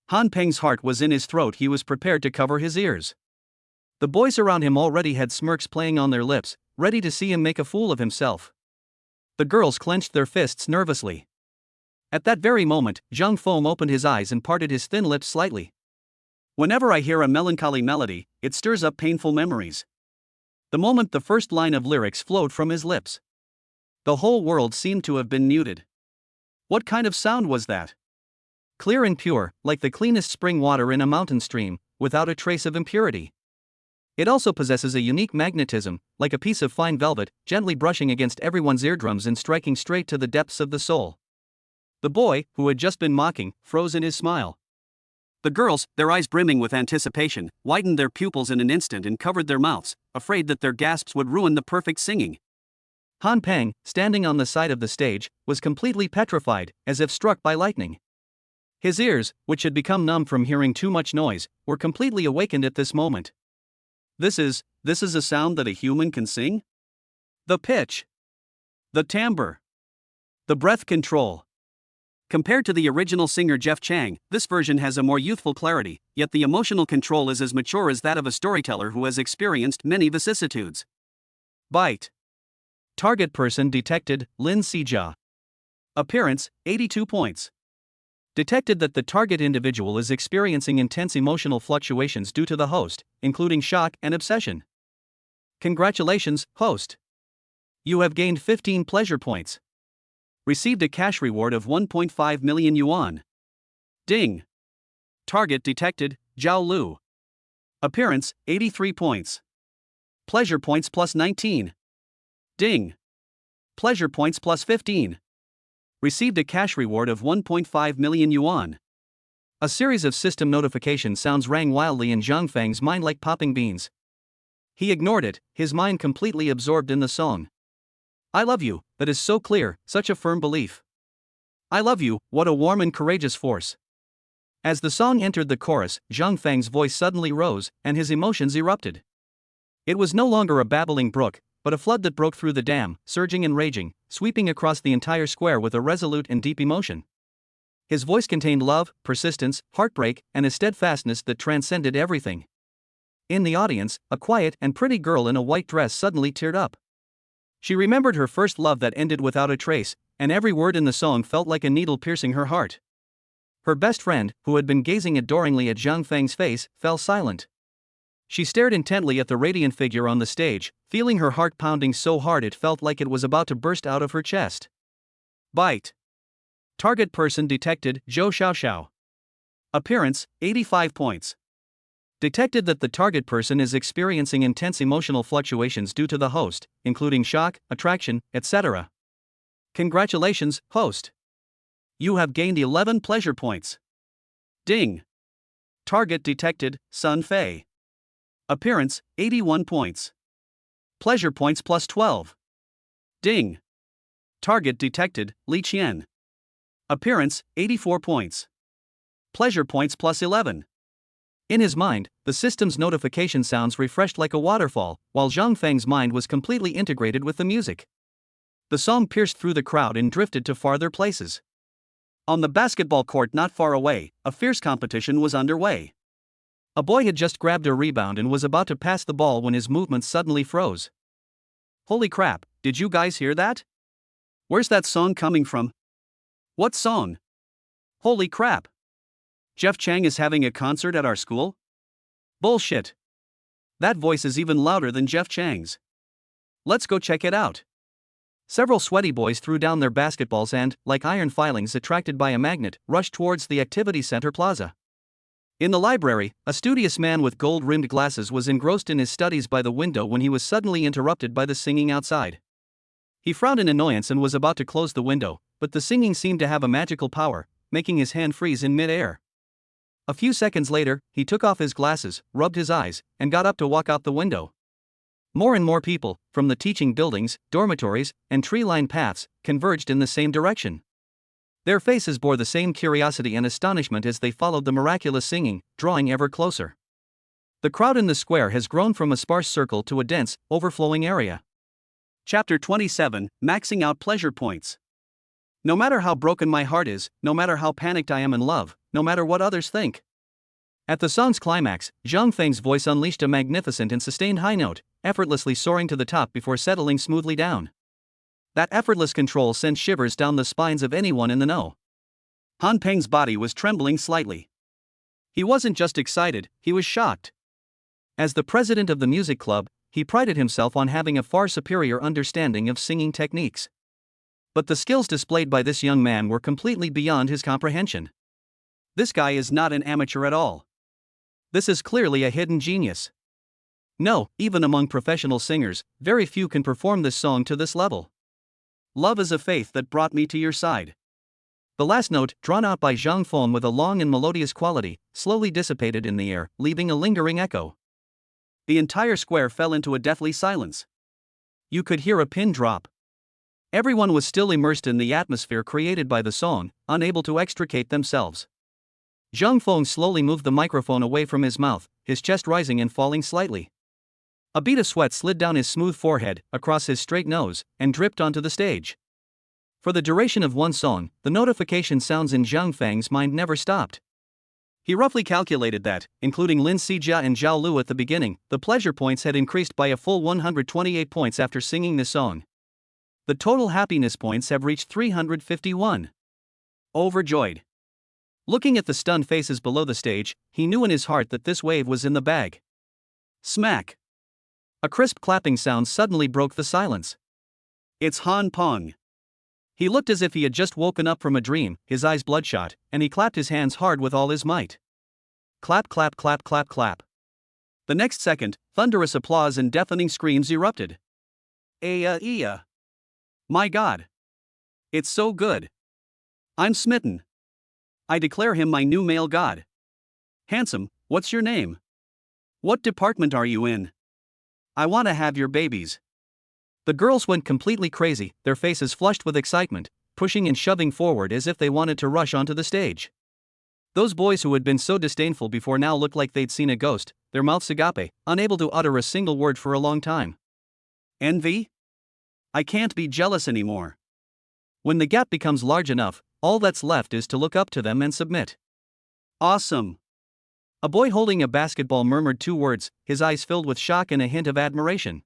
Han Peng's heart was in his throat, he was prepared to cover his ears. The boys around him already had smirks playing on their lips, ready to see him make a fool of himself. The girls clenched their fists nervously. At that very moment, Zhang Feng opened his eyes and parted his thin lips slightly. Whenever I hear a melancholy melody, it stirs up painful memories. The moment the first line of lyrics flowed from his lips, the whole world seemed to have been muted. What kind of sound was that? Clear and pure, like the cleanest spring water in a mountain stream, without a trace of impurity. It also possesses a unique magnetism, like a piece of fine velvet, gently brushing against everyone's eardrums and striking straight to the depths of the soul. The boy, who had just been mocking, froze in his smile. The girls, their eyes brimming with anticipation, widened their pupils in an instant and covered their mouths, afraid that their gasps would ruin the perfect singing. Han Peng, standing on the side of the stage, was completely petrified, as if struck by lightning. His ears, which had become numb from hearing too much noise, were completely awakened at this moment. This is a sound that a human can sing? The pitch. The timbre. The breath control. Compared to the original singer Jeff Chang, this version has a more youthful clarity, yet the emotional control is as mature as that of a storyteller who has experienced many vicissitudes. Bite. Target person detected, Lin Sijia. Appearance, 82 points. Detected that the target individual is experiencing intense emotional fluctuations due to the host, including shock and obsession. Congratulations, host. You have gained 15 pleasure points. Received a cash reward of 1.5 million yuan. Ding. Target detected, Zhao Lu. Appearance, 83 points. Pleasure points plus 19. Ding. Pleasure points plus 15. Received a cash reward of 1.5 million yuan. A series of system notification sounds rang wildly in Zhang Feng's mind like popping beans. He ignored it, his mind completely absorbed in the song. I love you, that is so clear, such a firm belief. I love you, what a warm and courageous force. As the song entered the chorus, Zhang Feng's voice suddenly rose, and his emotions erupted. It was no longer a babbling brook, but a flood that broke through the dam, surging and raging, sweeping across the entire square with a resolute and deep emotion. His voice contained love, persistence, heartbreak, and a steadfastness that transcended everything. In the audience, a quiet and pretty girl in a white dress suddenly teared up. She remembered her first love that ended without a trace, and every word in the song felt like a needle piercing her heart. Her best friend, who had been gazing adoringly at Zhang Feng's face, fell silent. She stared intently at the radiant figure on the stage, feeling her heart pounding so hard it felt like it was about to burst out of her chest. Bite. Target person detected, Zhou Xiaoxiao. Appearance, 85 points. Detected that the target person is experiencing intense emotional fluctuations due to the host, including shock, attraction, etc. Congratulations, host. You have gained 11 pleasure points. Ding. Target detected, Sun Fei. Appearance, 81 points. Pleasure points plus 12. Ding. Target detected, Li Qian. Appearance, 84 points. Pleasure points plus 11. In his mind, the system's notification sounds refreshed like a waterfall, while Zhang Feng's mind was completely integrated with the music. The song pierced through the crowd and drifted to farther places. On the basketball court not far away, a fierce competition was underway. A boy had just grabbed a rebound and was about to pass the ball when his movements suddenly froze. Holy crap, did you guys hear that? Where's that song coming from? What song? Holy crap! Jeff Chang is having a concert at our school? Bullshit. That voice is even louder than Jeff Chang's. Let's go check it out. Several sweaty boys threw down their basketballs and, like iron filings attracted by a magnet, rushed towards the activity center plaza. In the library, a studious man with gold-rimmed glasses was engrossed in his studies by the window when he was suddenly interrupted by the singing outside. He frowned in annoyance and was about to close the window, but the singing seemed to have a magical power, making his hand freeze in mid-air. A few seconds later, he took off his glasses, rubbed his eyes, and got up to walk out the window. More and more people, from the teaching buildings, dormitories, and tree-lined paths, converged in the same direction. Their faces bore the same curiosity and astonishment as they followed the miraculous singing, drawing ever closer. The crowd in the square has grown from a sparse circle to a dense, overflowing area. Chapter 27, Maxing Out Pleasure Points. No matter how broken my heart is, no matter how panicked I am in love, no matter what others think. At the song's climax, Zhang Feng's voice unleashed a magnificent and sustained high note, effortlessly soaring to the top before settling smoothly down. That effortless control sent shivers down the spines of anyone in the know. Han Peng's body was trembling slightly. He wasn't just excited, he was shocked. As the president of the music club, he prided himself on having a far superior understanding of singing techniques. But the skills displayed by this young man were completely beyond his comprehension. This guy is not an amateur at all. This is clearly a hidden genius. No, even among professional singers, very few can perform this song to this level. Love is a faith that brought me to your side. The last note, drawn out by Zhang Feng with a long and melodious quality, slowly dissipated in the air, leaving a lingering echo. The entire square fell into a deathly silence. You could hear a pin drop. Everyone was still immersed in the atmosphere created by the song, unable to extricate themselves. Zhang Feng slowly moved the microphone away from his mouth, his chest rising and falling slightly. A bead of sweat slid down his smooth forehead, across his straight nose, and dripped onto the stage. For the duration of one song, the notification sounds in Zhang Feng's mind never stopped. He roughly calculated that, including Lin Xijia and Zhao Lu at the beginning, the pleasure points had increased by a full 128 points after singing this song. The total happiness points have reached 351. Overjoyed. Looking at the stunned faces below the stage, he knew in his heart that this wave was in the bag. Smack. A crisp clapping sound suddenly broke the silence. It's Han Peng. He looked as if he had just woken up from a dream, his eyes bloodshot, and he clapped his hands hard with all his might. Clap, clap, clap, clap, clap. The next second, thunderous applause and deafening screams erupted. Iya. My God. It's so good. I'm smitten. I declare him my new male god. Handsome, what's your name? What department are you in? I want to have your babies. The girls went completely crazy, their faces flushed with excitement, pushing and shoving forward as if they wanted to rush onto the stage. Those boys who had been so disdainful before now looked like they'd seen a ghost, their mouths agape, unable to utter a single word for a long time. Envy? I can't be jealous anymore. When the gap becomes large enough, all that's left is to look up to them and submit. Awesome. A boy holding a basketball murmured two words, his eyes filled with shock and a hint of admiration.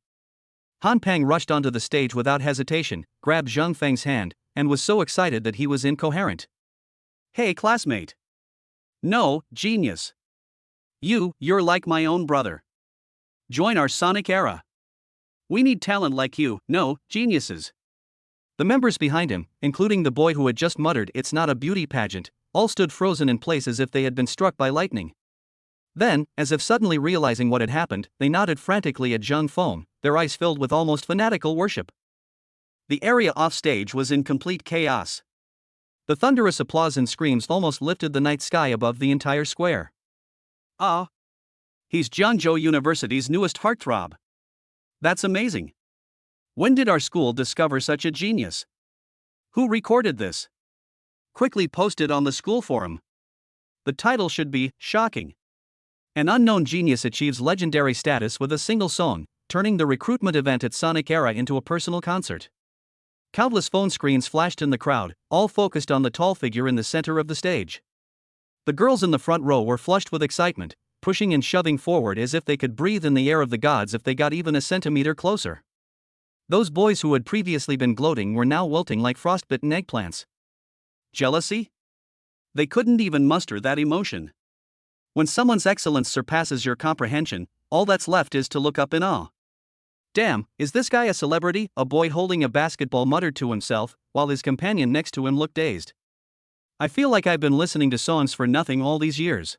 Han Peng rushed onto the stage without hesitation, grabbed Zhang Feng's hand, and was so excited that he was incoherent. Hey classmate. No, genius. You're like my own brother. Join our sonic era. We need talent like you, no, geniuses. The members behind him, including the boy who had just muttered "It's not a beauty pageant," all stood frozen in place as if they had been struck by lightning. Then, as if suddenly realizing what had happened, they nodded frantically at Zhang Feng, their eyes filled with almost fanatical worship. The area offstage was in complete chaos. The thunderous applause and screams almost lifted the night sky above the entire square. Ah! He's Jiangzhou University's newest heartthrob. That's amazing. When did our school discover such a genius? Who recorded this? Quickly post it on the school forum. The title should be shocking. An unknown genius achieves legendary status with a single song, turning the recruitment event at Sonic Era into a personal concert. Countless phone screens flashed in the crowd, all focused on the tall figure in the center of the stage. The girls in the front row were flushed with excitement, pushing and shoving forward as if they could breathe in the air of the gods if they got even a centimeter closer. Those boys who had previously been gloating were now wilting like frostbitten eggplants. Jealousy? They couldn't even muster that emotion. When someone's excellence surpasses your comprehension, all that's left is to look up in awe. Damn, is this guy a celebrity? A boy holding a basketball muttered to himself, while his companion next to him looked dazed. I feel like I've been listening to songs for nothing all these years.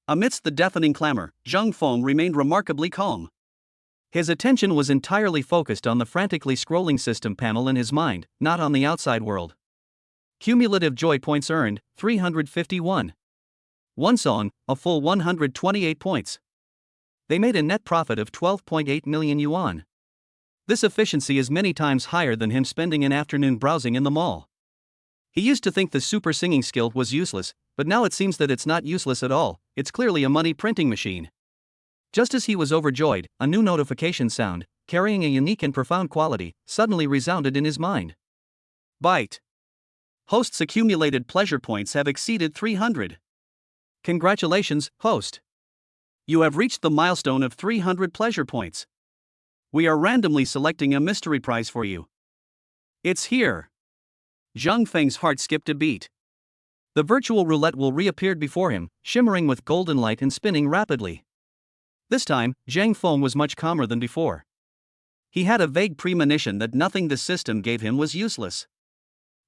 Amidst the deafening clamor, Zhang Feng remained remarkably calm. His attention was entirely focused on the frantically scrolling system panel in his mind, not on the outside world. Cumulative joy points earned, 351. One song, a full 128 points. They made a net profit of 12.8 million yuan. This efficiency is many times higher than him spending an afternoon browsing in the mall. He used to think the super singing skill was useless, but now it seems that it's not useless at all. It's clearly a money printing machine. Just as he was overjoyed, a new notification sound, carrying a unique and profound quality, suddenly resounded in his mind. Byte. Host's accumulated pleasure points have exceeded 300. Congratulations, host. You have reached the milestone of 300 pleasure points. We are randomly selecting a mystery prize for you. It's here. Zhang Feng's heart skipped a beat. The virtual roulette wheel reappeared before him, shimmering with golden light and spinning rapidly. This time, Zhang Feng was much calmer than before. He had a vague premonition that nothing the system gave him was useless.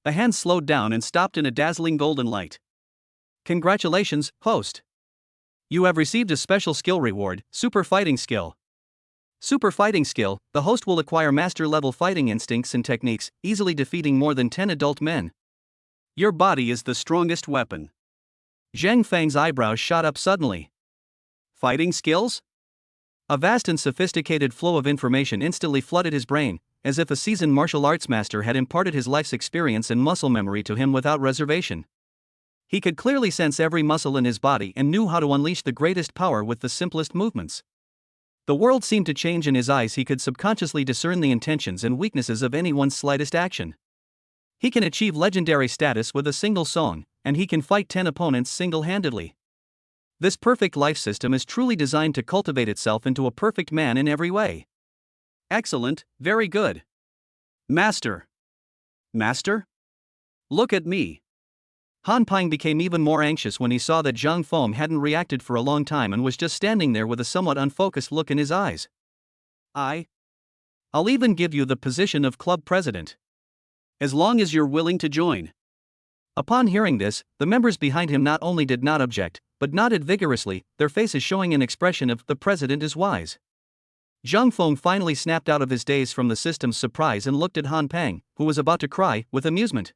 The hand slowed down and stopped in a dazzling golden light. Congratulations, host. You have received a special skill reward, Super Fighting Skill. Super Fighting Skill, the host will acquire master-level fighting instincts and techniques, easily defeating more than 10 adult men. Your body is the strongest weapon. Zhang Feng's eyebrows shot up suddenly. Fighting skills? A vast and sophisticated flow of information instantly flooded his brain, as if a seasoned martial arts master had imparted his life's experience and muscle memory to him without reservation. He could clearly sense every muscle in his body and knew how to unleash the greatest power with the simplest movements. The world seemed to change in his eyes. He could subconsciously discern the intentions and weaknesses of anyone's slightest action. He can achieve legendary status with a single song, and he can fight 10 opponents single-handedly. This perfect life system is truly designed to cultivate itself into a perfect man in every way. Excellent, very good. Master. Master? Look at me. Han Ping became even more anxious when he saw that Zhang Feng hadn't reacted for a long time and was just standing there with a somewhat unfocused look in his eyes. I'll even give you the position of club president. As long as you're willing to join. Upon hearing this, the members behind him not only did not object, but nodded vigorously, their faces showing an expression of, the president is wise. Zhang Feng finally snapped out of his daze from the system's surprise and looked at Han Ping, who was about to cry, with amusement.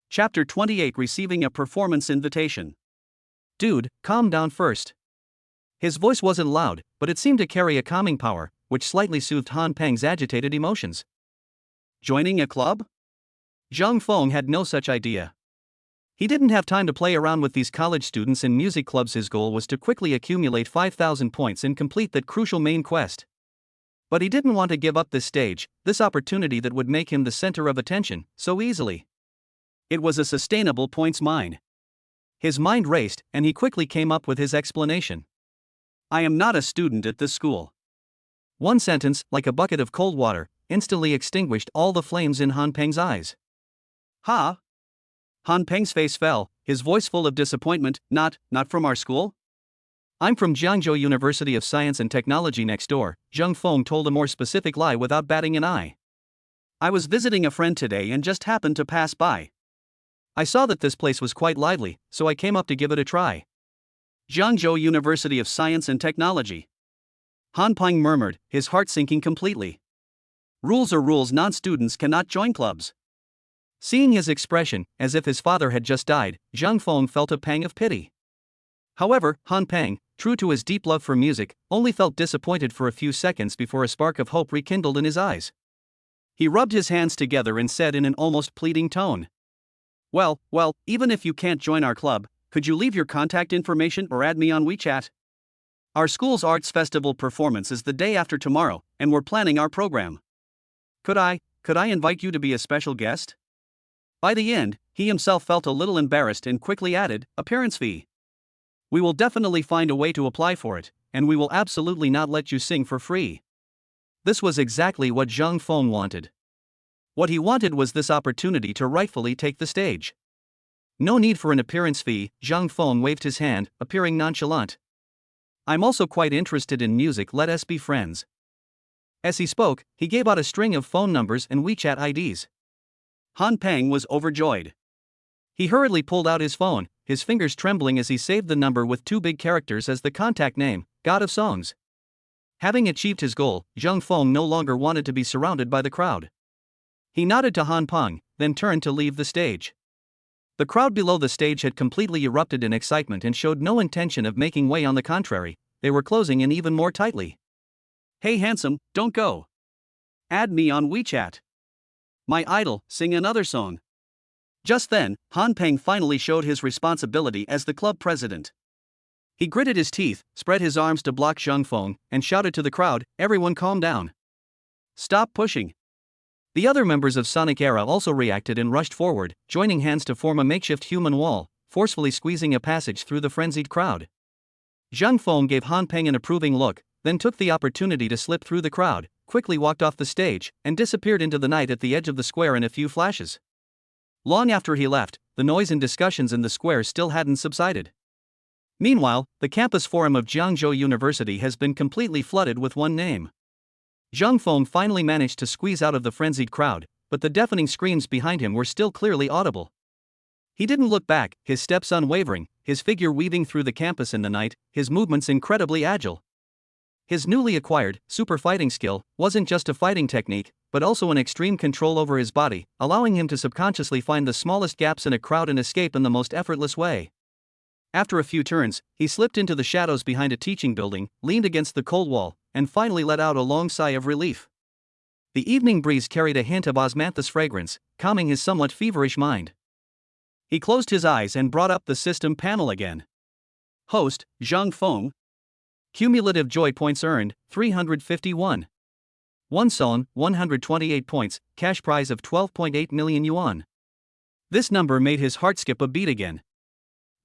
Chapter 28 Receiving a Performance Invitation. Dude, calm down first. His voice wasn't loud, but it seemed to carry a calming power, which slightly soothed Han Peng's agitated emotions. Joining a club? Zhang Feng had no such idea. He didn't have time to play around with these college students in music clubs. His goal was to quickly accumulate 5,000 points and complete that crucial main quest. But he didn't want to give up this stage, this opportunity that would make him the center of attention, so easily. It was a sustainable points mine. His mind raced, and he quickly came up with his explanation. I am not a student at this school. One sentence, like a bucket of cold water, instantly extinguished all the flames in Han Peng's eyes. Ha! Han Peng's face fell, his voice full of disappointment. Not from our school? I'm from Jiangzhou University of Science and Technology next door, Zhang Feng told a more specific lie without batting an eye. I was visiting a friend today and just happened to pass by. I saw that this place was quite lively, so I came up to give it a try. Jiangzhou University of Science and Technology. Han Peng murmured, his heart sinking completely. Rules are rules, non-students cannot join clubs. Seeing his expression, as if his father had just died, Zhang Feng felt a pang of pity. However, Han Peng, true to his deep love for music, only felt disappointed for a few seconds before a spark of hope rekindled in his eyes. He rubbed his hands together and said in an almost pleading tone, Well, even if you can't join our club, could you leave your contact information or add me on WeChat? Our school's arts festival performance is the day after tomorrow, and we're planning our program. Could I invite you to be a special guest? By the end, he himself felt a little embarrassed and quickly added, appearance fee. We will definitely find a way to apply for it, and we will absolutely not let you sing for free. This was exactly what Zhang Feng wanted. What he wanted was this opportunity to rightfully take the stage. No need for an appearance fee, Zhang Feng waved his hand, appearing nonchalant. I'm also quite interested in music, let us be friends. As he spoke, he gave out a string of phone numbers and WeChat IDs. Han Peng was overjoyed. He hurriedly pulled out his phone, his fingers trembling as he saved the number with 2 big characters as the contact name, God of Songs. Having achieved his goal, Zhang Feng no longer wanted to be surrounded by the crowd. He nodded to Han Peng, then turned to leave the stage. The crowd below the stage had completely erupted in excitement and showed no intention of making way. On the contrary, they were closing in even more tightly. Hey handsome, don't go. Add me on WeChat. My idol, sing another song. Just then, Han Peng finally showed his responsibility as the club president. He gritted his teeth, spread his arms to block Zhang Feng, and shouted to the crowd, everyone calm down. Stop pushing. The other members of Sonic Era also reacted and rushed forward, joining hands to form a makeshift human wall, forcefully squeezing a passage through the frenzied crowd. Zhang Feng gave Han Peng an approving look, then took the opportunity to slip through the crowd, quickly walked off the stage, and disappeared into the night at the edge of the square in a few flashes. Long after he left, the noise and discussions in the square still hadn't subsided. Meanwhile, the campus forum of Jiangzhou University has been completely flooded with one name. Zhang Feng finally managed to squeeze out of the frenzied crowd, but the deafening screams behind him were still clearly audible. He didn't look back, his steps unwavering, his figure weaving through the campus in the night, his movements incredibly agile. His newly acquired, super fighting skill wasn't just a fighting technique, but also an extreme control over his body, allowing him to subconsciously find the smallest gaps in a crowd and escape in the most effortless way. After a few turns, he slipped into the shadows behind a teaching building, leaned against the cold wall, and finally let out a long sigh of relief. The evening breeze carried a hint of osmanthus fragrance, calming his somewhat feverish mind. He closed his eyes and brought up the system panel again. Host, Zhang Feng. Cumulative joy points earned, 351. One son, 128 points, cash prize of 12.8 million yuan. This number made his heart skip a beat again.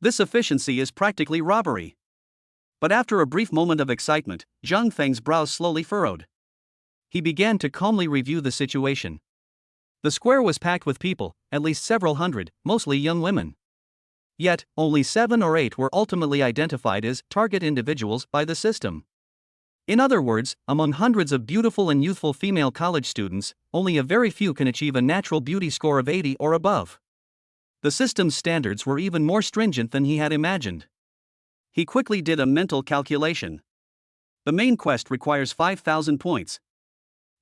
This efficiency is practically robbery. But after a brief moment of excitement, Zhang Feng's brows slowly furrowed. He began to calmly review the situation. The square was packed with people, at least several hundred, mostly young women. Yet, only 7 or 8 were ultimately identified as target individuals by the system. In other words, among hundreds of beautiful and youthful female college students, only a very few can achieve a natural beauty score of 80 or above. The system's standards were even more stringent than he had imagined. He quickly did a mental calculation. The main quest requires 5,000 points.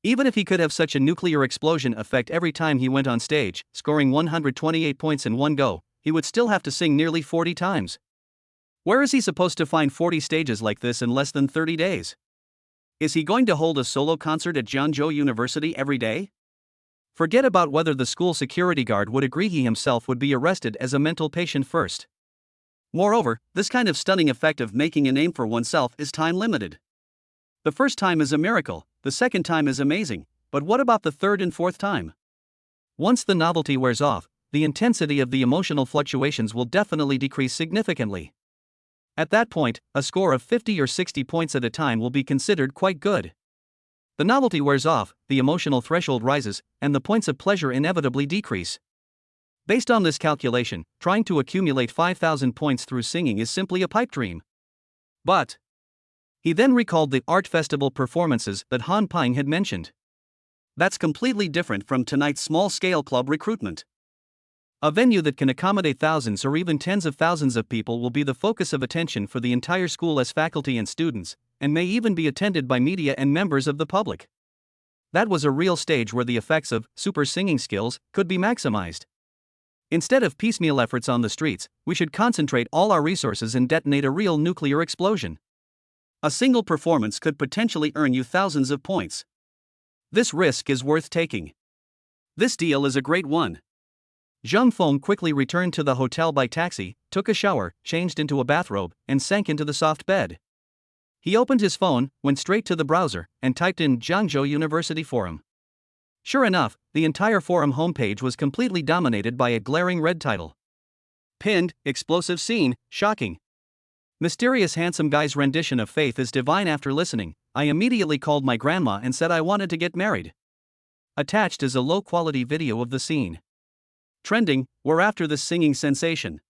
Even if he could have such a nuclear explosion effect every time he went on stage, scoring 128 points in one go, he would still have to sing nearly 40 times. Where is he supposed to find 40 stages like this in less than 30 days? Is he going to hold a solo concert at Jiangzhou University every day? Forget about whether the school security guard would agree. He himself would be arrested as a mental patient first. Moreover, this kind of stunning effect of making a name for oneself is time-limited. The first time is a miracle, the second time is amazing, but what about the third and fourth time? Once the novelty wears off, the intensity of the emotional fluctuations will definitely decrease significantly. At that point, a score of 50 or 60 points at a time will be considered quite good. The novelty wears off, the emotional threshold rises, and the points of pleasure inevitably decrease. Based on this calculation, trying to accumulate 5,000 points through singing is simply a pipe dream. But he then recalled the art festival performances that Han Peng had mentioned. That's completely different from tonight's small-scale club recruitment. A venue that can accommodate thousands or even tens of thousands of people will be the focus of attention for the entire school as faculty and students, and may even be attended by media and members of the public. That was a real stage where the effects of super singing skills could be maximized. Instead of piecemeal efforts on the streets, we should concentrate all our resources and detonate a real nuclear explosion. A single performance could potentially earn you thousands of points. This risk is worth taking. This deal is a great one. Zhang Feng quickly returned to the hotel by taxi, took a shower, changed into a bathrobe, and sank into the soft bed. He opened his phone, went straight to the browser, and typed in Jiangzhou University Forum. Sure enough, the entire forum homepage was completely dominated by a glaring red title. Pinned, explosive scene, shocking. Mysterious handsome guy's rendition of Faith is divine. After listening, I immediately called my grandma and said I wanted to get married. Attached is a low-quality video of the scene. Trending, we're after this singing sensation.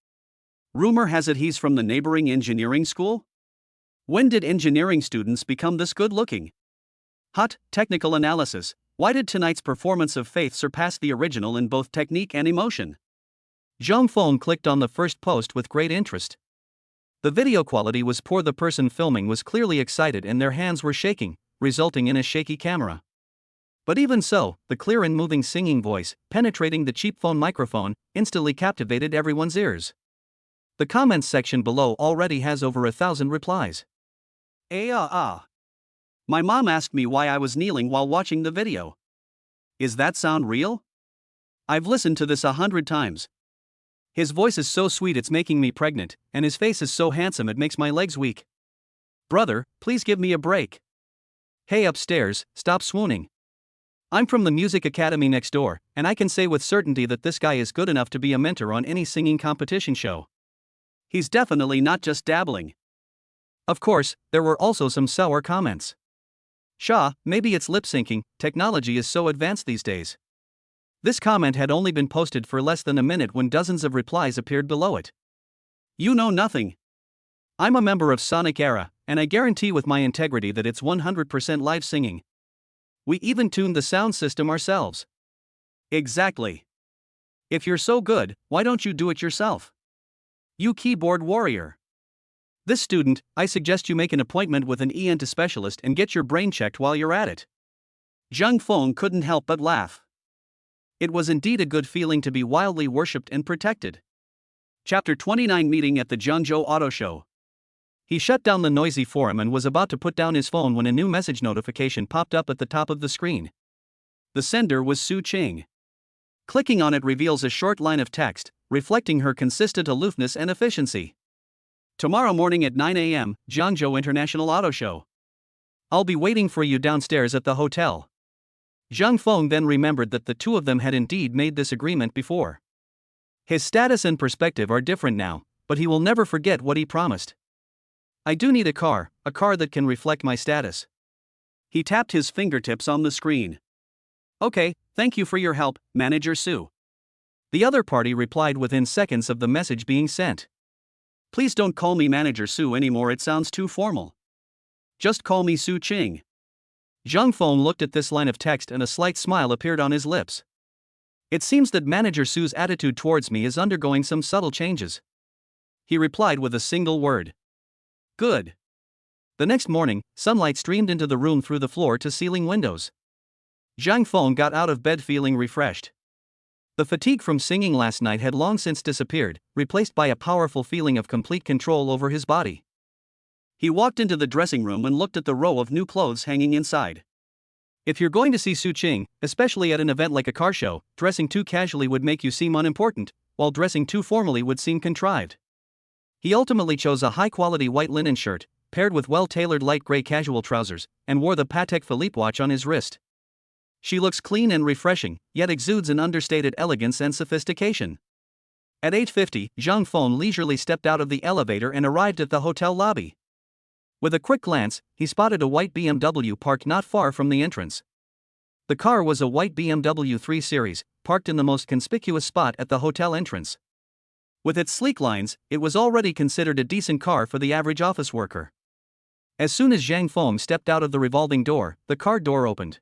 Rumor has it he's from the neighboring engineering school? When did engineering students become this good-looking? Hot, technical analysis. Why did tonight's performance of Faith surpass the original in both technique and emotion? Zhang Feng clicked on the first post with great interest. The video quality was poor. The person filming was clearly excited and their hands were shaking, resulting in a shaky camera. But even so, the clear and moving singing voice, penetrating the cheap phone microphone, instantly captivated everyone's ears. The comments section below already has over 1,000 replies. My mom asked me why I was kneeling while watching the video. Is that sound real? I've listened to this 100 times. His voice is so sweet it's making me pregnant, and his face is so handsome it makes my legs weak. Brother, please give me a break. Hey upstairs, stop swooning. I'm from the music academy next door, and I can say with certainty that this guy is good enough to be a mentor on any singing competition show. He's definitely not just dabbling. Of course, there were also some sour comments. Shah, maybe it's lip syncing, technology is so advanced these days. This comment had only been posted for less than a minute when dozens of replies appeared below it. You know nothing. I'm a member of Sonic Era, and I guarantee with my integrity that it's 100% live singing. We even tuned the sound system ourselves. Exactly. If you're so good, why don't you do it yourself? You keyboard warrior. This student, I suggest you make an appointment with an ENT specialist and get your brain checked while you're at it. Zhang Feng couldn't help but laugh. It was indeed a good feeling to be wildly worshipped and protected. Chapter 29 Meeting at the Jiangzhou Auto Show. He shut down the noisy forum and was about to put down his phone when a new message notification popped up at the top of the screen. The sender was Su Qing. Clicking on it reveals a short line of text, reflecting her consistent aloofness and efficiency. Tomorrow morning at 9 a.m., Jiangzhou International Auto Show. I'll be waiting for you downstairs at the hotel. Zhang Feng then remembered that the two of them had indeed made this agreement before. His status and perspective are different now, but he will never forget what he promised. I do need a car that can reflect my status. He tapped his fingertips on the screen. Okay, thank you for your help, Manager Su. The other party replied within seconds of the message being sent. Please don't call me Manager Su anymore, it sounds too formal. Just call me Su Qing. Zhang Feng looked at this line of text and a slight smile appeared on his lips. It seems that Manager Su's attitude towards me is undergoing some subtle changes. He replied with a single word. Good. The next morning, sunlight streamed into the room through the floor-to-ceiling windows. Zhang Feng got out of bed feeling refreshed. The fatigue from singing last night had long since disappeared, replaced by a powerful feeling of complete control over his body. He walked into the dressing room and looked at the row of new clothes hanging inside. If you're going to see Su Qing, especially at an event like a car show, dressing too casually would make you seem unimportant, while dressing too formally would seem contrived. He ultimately chose a high-quality white linen shirt, paired with well-tailored light gray casual trousers, and wore the Patek Philippe watch on his wrist. She looks clean and refreshing, yet exudes an understated elegance and sophistication. At 8:50, Zhang Feng leisurely stepped out of the elevator and arrived at the hotel lobby. With a quick glance, he spotted a white BMW parked not far from the entrance. The car was a white BMW 3 Series, parked in the most conspicuous spot at the hotel entrance. With its sleek lines, it was already considered a decent car for the average office worker. As soon as Zhang Feng stepped out of the revolving door, the car door opened.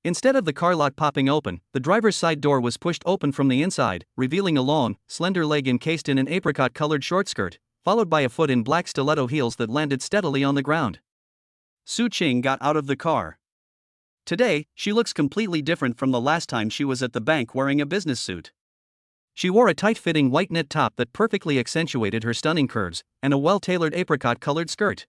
Instead of the car lock popping open, the driver's side door was pushed open from the inside, revealing a long, slender leg encased in an apricot-colored short skirt, followed by a foot in black stiletto heels that landed steadily on the ground. Su Qing got out of the car. Today, she looks completely different from the last time she was at the bank wearing a business suit. She wore a tight-fitting white knit top that perfectly accentuated her stunning curves, and a well-tailored apricot-colored skirt.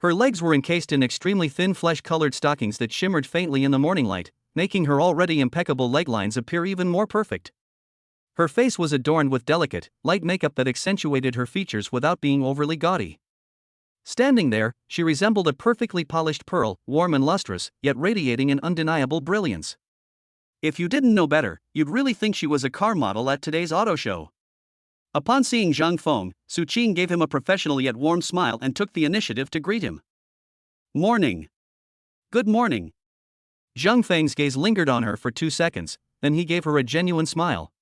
Her legs were encased in extremely thin flesh-colored stockings that shimmered faintly in the morning light, making her already impeccable leg lines appear even more perfect. Her face was adorned with delicate, light makeup that accentuated her features without being overly gaudy. Standing there, she resembled a perfectly polished pearl, warm and lustrous, yet radiating an undeniable brilliance. If you didn't know better, you'd really think she was a car model at today's auto show. Upon seeing Zhang Feng, Su Qing gave him a professional yet warm smile and took the initiative to greet him. Morning. Good morning. Zhang Feng's gaze lingered on her for 2 seconds, then he gave her a genuine smile.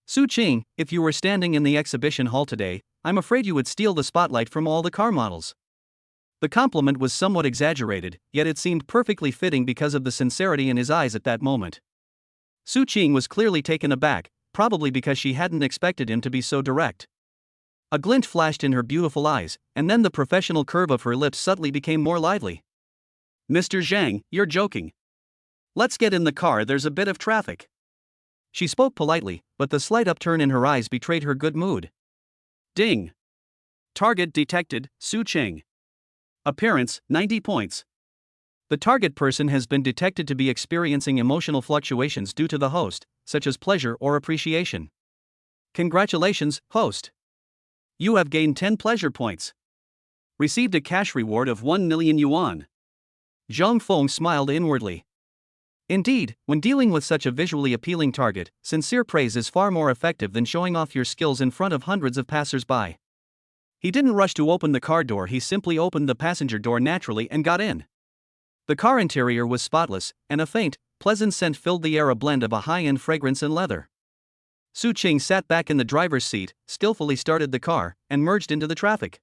Su Qing, if you were standing in the exhibition hall today, I'm afraid you would steal the spotlight from all the car models. The compliment was somewhat exaggerated, yet it seemed perfectly fitting because of the sincerity in his eyes at that moment. Su Qing was clearly taken aback, probably because she hadn't expected him to be so direct. A glint flashed in her beautiful eyes, and then the professional curve of her lips subtly became more lively. Mr. Zhang, you're joking. Let's get in the car, there's a bit of traffic. She spoke politely, but the slight upturn in her eyes betrayed her good mood. Ding. Target detected, Su Qing. Appearance, 90 points. The target person has been detected to be experiencing emotional fluctuations due to the host, such as pleasure or appreciation. Congratulations, host. You have gained 10 pleasure points. Received a cash reward of 1 million yuan. Zhang Feng smiled inwardly. Indeed, when dealing with such a visually appealing target, sincere praise is far more effective than showing off your skills in front of hundreds of passers-by. He didn't rush to open the car door, he simply opened the passenger door naturally and got in. The car interior was spotless, and a faint, pleasant scent filled the air, a blend of a high-end fragrance and leather. Su Qing sat back in the driver's seat, skillfully started the car, and merged into the traffic.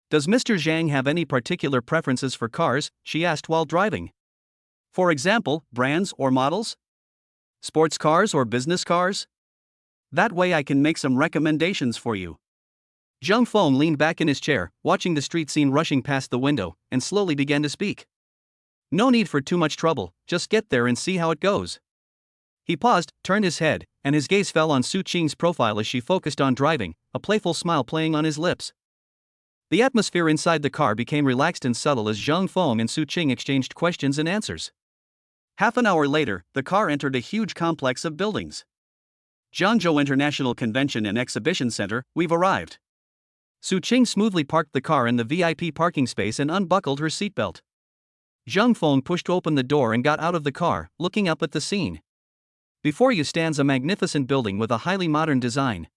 Does Mr. Zhang have any particular preferences for cars? She asked while driving. For example, brands or models? Sports cars or business cars? That way I can make some recommendations for you. Zhang Feng leaned back in his chair, watching the street scene rushing past the window, and slowly began to speak. No need for too much trouble, just get there and see how it goes. He paused, turned his head, and his gaze fell on Su Qing's profile as she focused on driving, a playful smile playing on his lips. The atmosphere inside the car became relaxed and subtle as Zhang Feng and Su Qing exchanged questions and answers. Half an hour later, the car entered a huge complex of buildings. Jiangzhou International Convention and Exhibition Center, we've arrived. Su Qing smoothly parked the car in the VIP parking space and unbuckled her seatbelt. Zhang Feng pushed open the door and got out of the car, looking up at the scene. Before you stands a magnificent building with a highly modern design.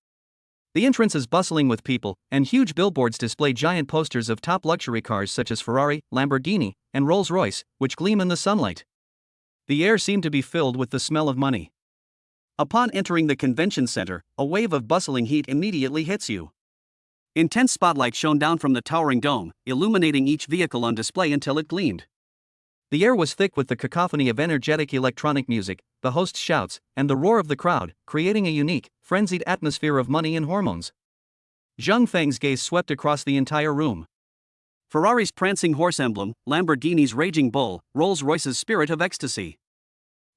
The entrance is bustling with people, and huge billboards display giant posters of top luxury cars such as Ferrari, Lamborghini, and Rolls-Royce, which gleam in the sunlight. The air seemed to be filled with the smell of money. Upon entering the convention center, a wave of bustling heat immediately hits you. Intense spotlight shone down from the towering dome, illuminating each vehicle on display until it gleamed. The air was thick with the cacophony of energetic electronic music, the host's shouts, and the roar of the crowd, creating a unique, frenzied atmosphere of money and hormones. Zhang Feng's gaze swept across the entire room. Ferrari's prancing horse emblem, Lamborghini's raging bull, Rolls-Royce's spirit of ecstasy.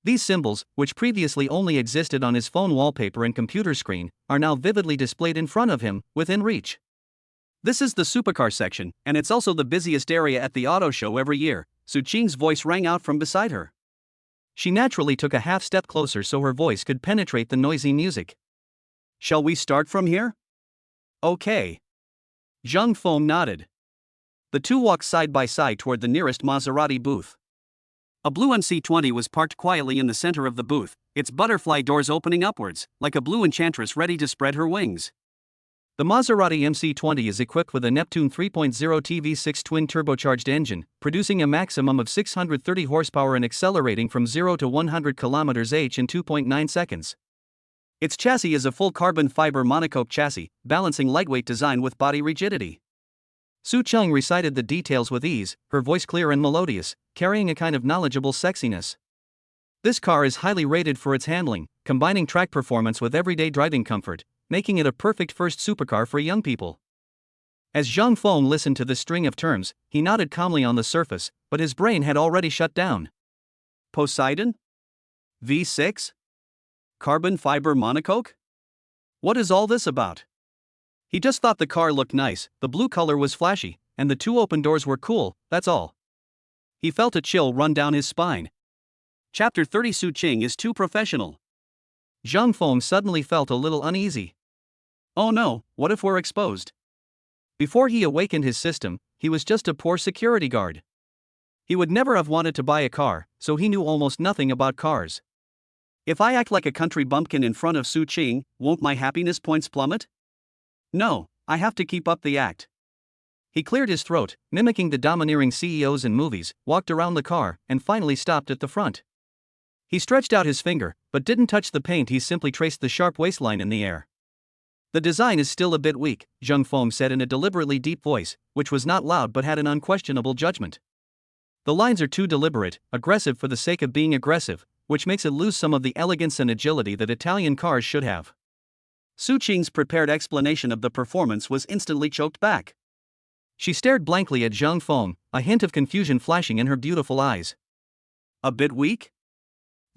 These symbols, which previously only existed on his phone wallpaper and computer screen, are now vividly displayed in front of him, within reach. This is the supercar section, and it's also the busiest area at the auto show every year, Su Qing's voice rang out from beside her. She naturally took a half step closer so her voice could penetrate the noisy music. Shall we start from here? Okay. Zhang Feng nodded. The two walked side by side toward the nearest Maserati booth. A blue MC20 was parked quietly in the center of the booth, its butterfly doors opening upwards, like a blue enchantress ready to spread her wings. The Maserati MC20 is equipped with a Neptune 3.0 TV6 twin-turbocharged engine, producing a maximum of 630 horsepower and accelerating from 0 to 100 km/h in 2.9 seconds. Its chassis is a full carbon fiber monocoque chassis, balancing lightweight design with body rigidity. Su Qing recited the details with ease, her voice clear and melodious, carrying a kind of knowledgeable sexiness. This car is highly rated for its handling, combining track performance with everyday driving comfort, making it a perfect first supercar for young people. As Zhang Feng listened to this string of terms, he nodded calmly on the surface, but his brain had already shut down. Poseidon? V6? Carbon fiber monocoque? What is all this about? He just thought the car looked nice, the blue color was flashy, and the two open doors were cool, that's all. He felt a chill run down his spine. Chapter 30 Su Qing is too professional. Zhang Feng suddenly felt a little uneasy. Oh no, what if we're exposed? Before he awakened his system, he was just a poor security guard. He would never have wanted to buy a car, so he knew almost nothing about cars. If I act like a country bumpkin in front of Su Qing, won't my happiness points plummet? No, I have to keep up the act. He cleared his throat, mimicking the domineering CEOs in movies, walked around the car, and finally stopped at the front. He stretched out his finger, but didn't touch the paint, he simply traced the sharp waistline in the air. The design is still a bit weak, Zhang Feng said in a deliberately deep voice, which was not loud but had an unquestionable judgment. The lines are too deliberate, aggressive for the sake of being aggressive, which makes it lose some of the elegance and agility that Italian cars should have. Su Qing's prepared explanation of the performance was instantly choked back. She stared blankly at Zhang Feng, a hint of confusion flashing in her beautiful eyes. A bit weak?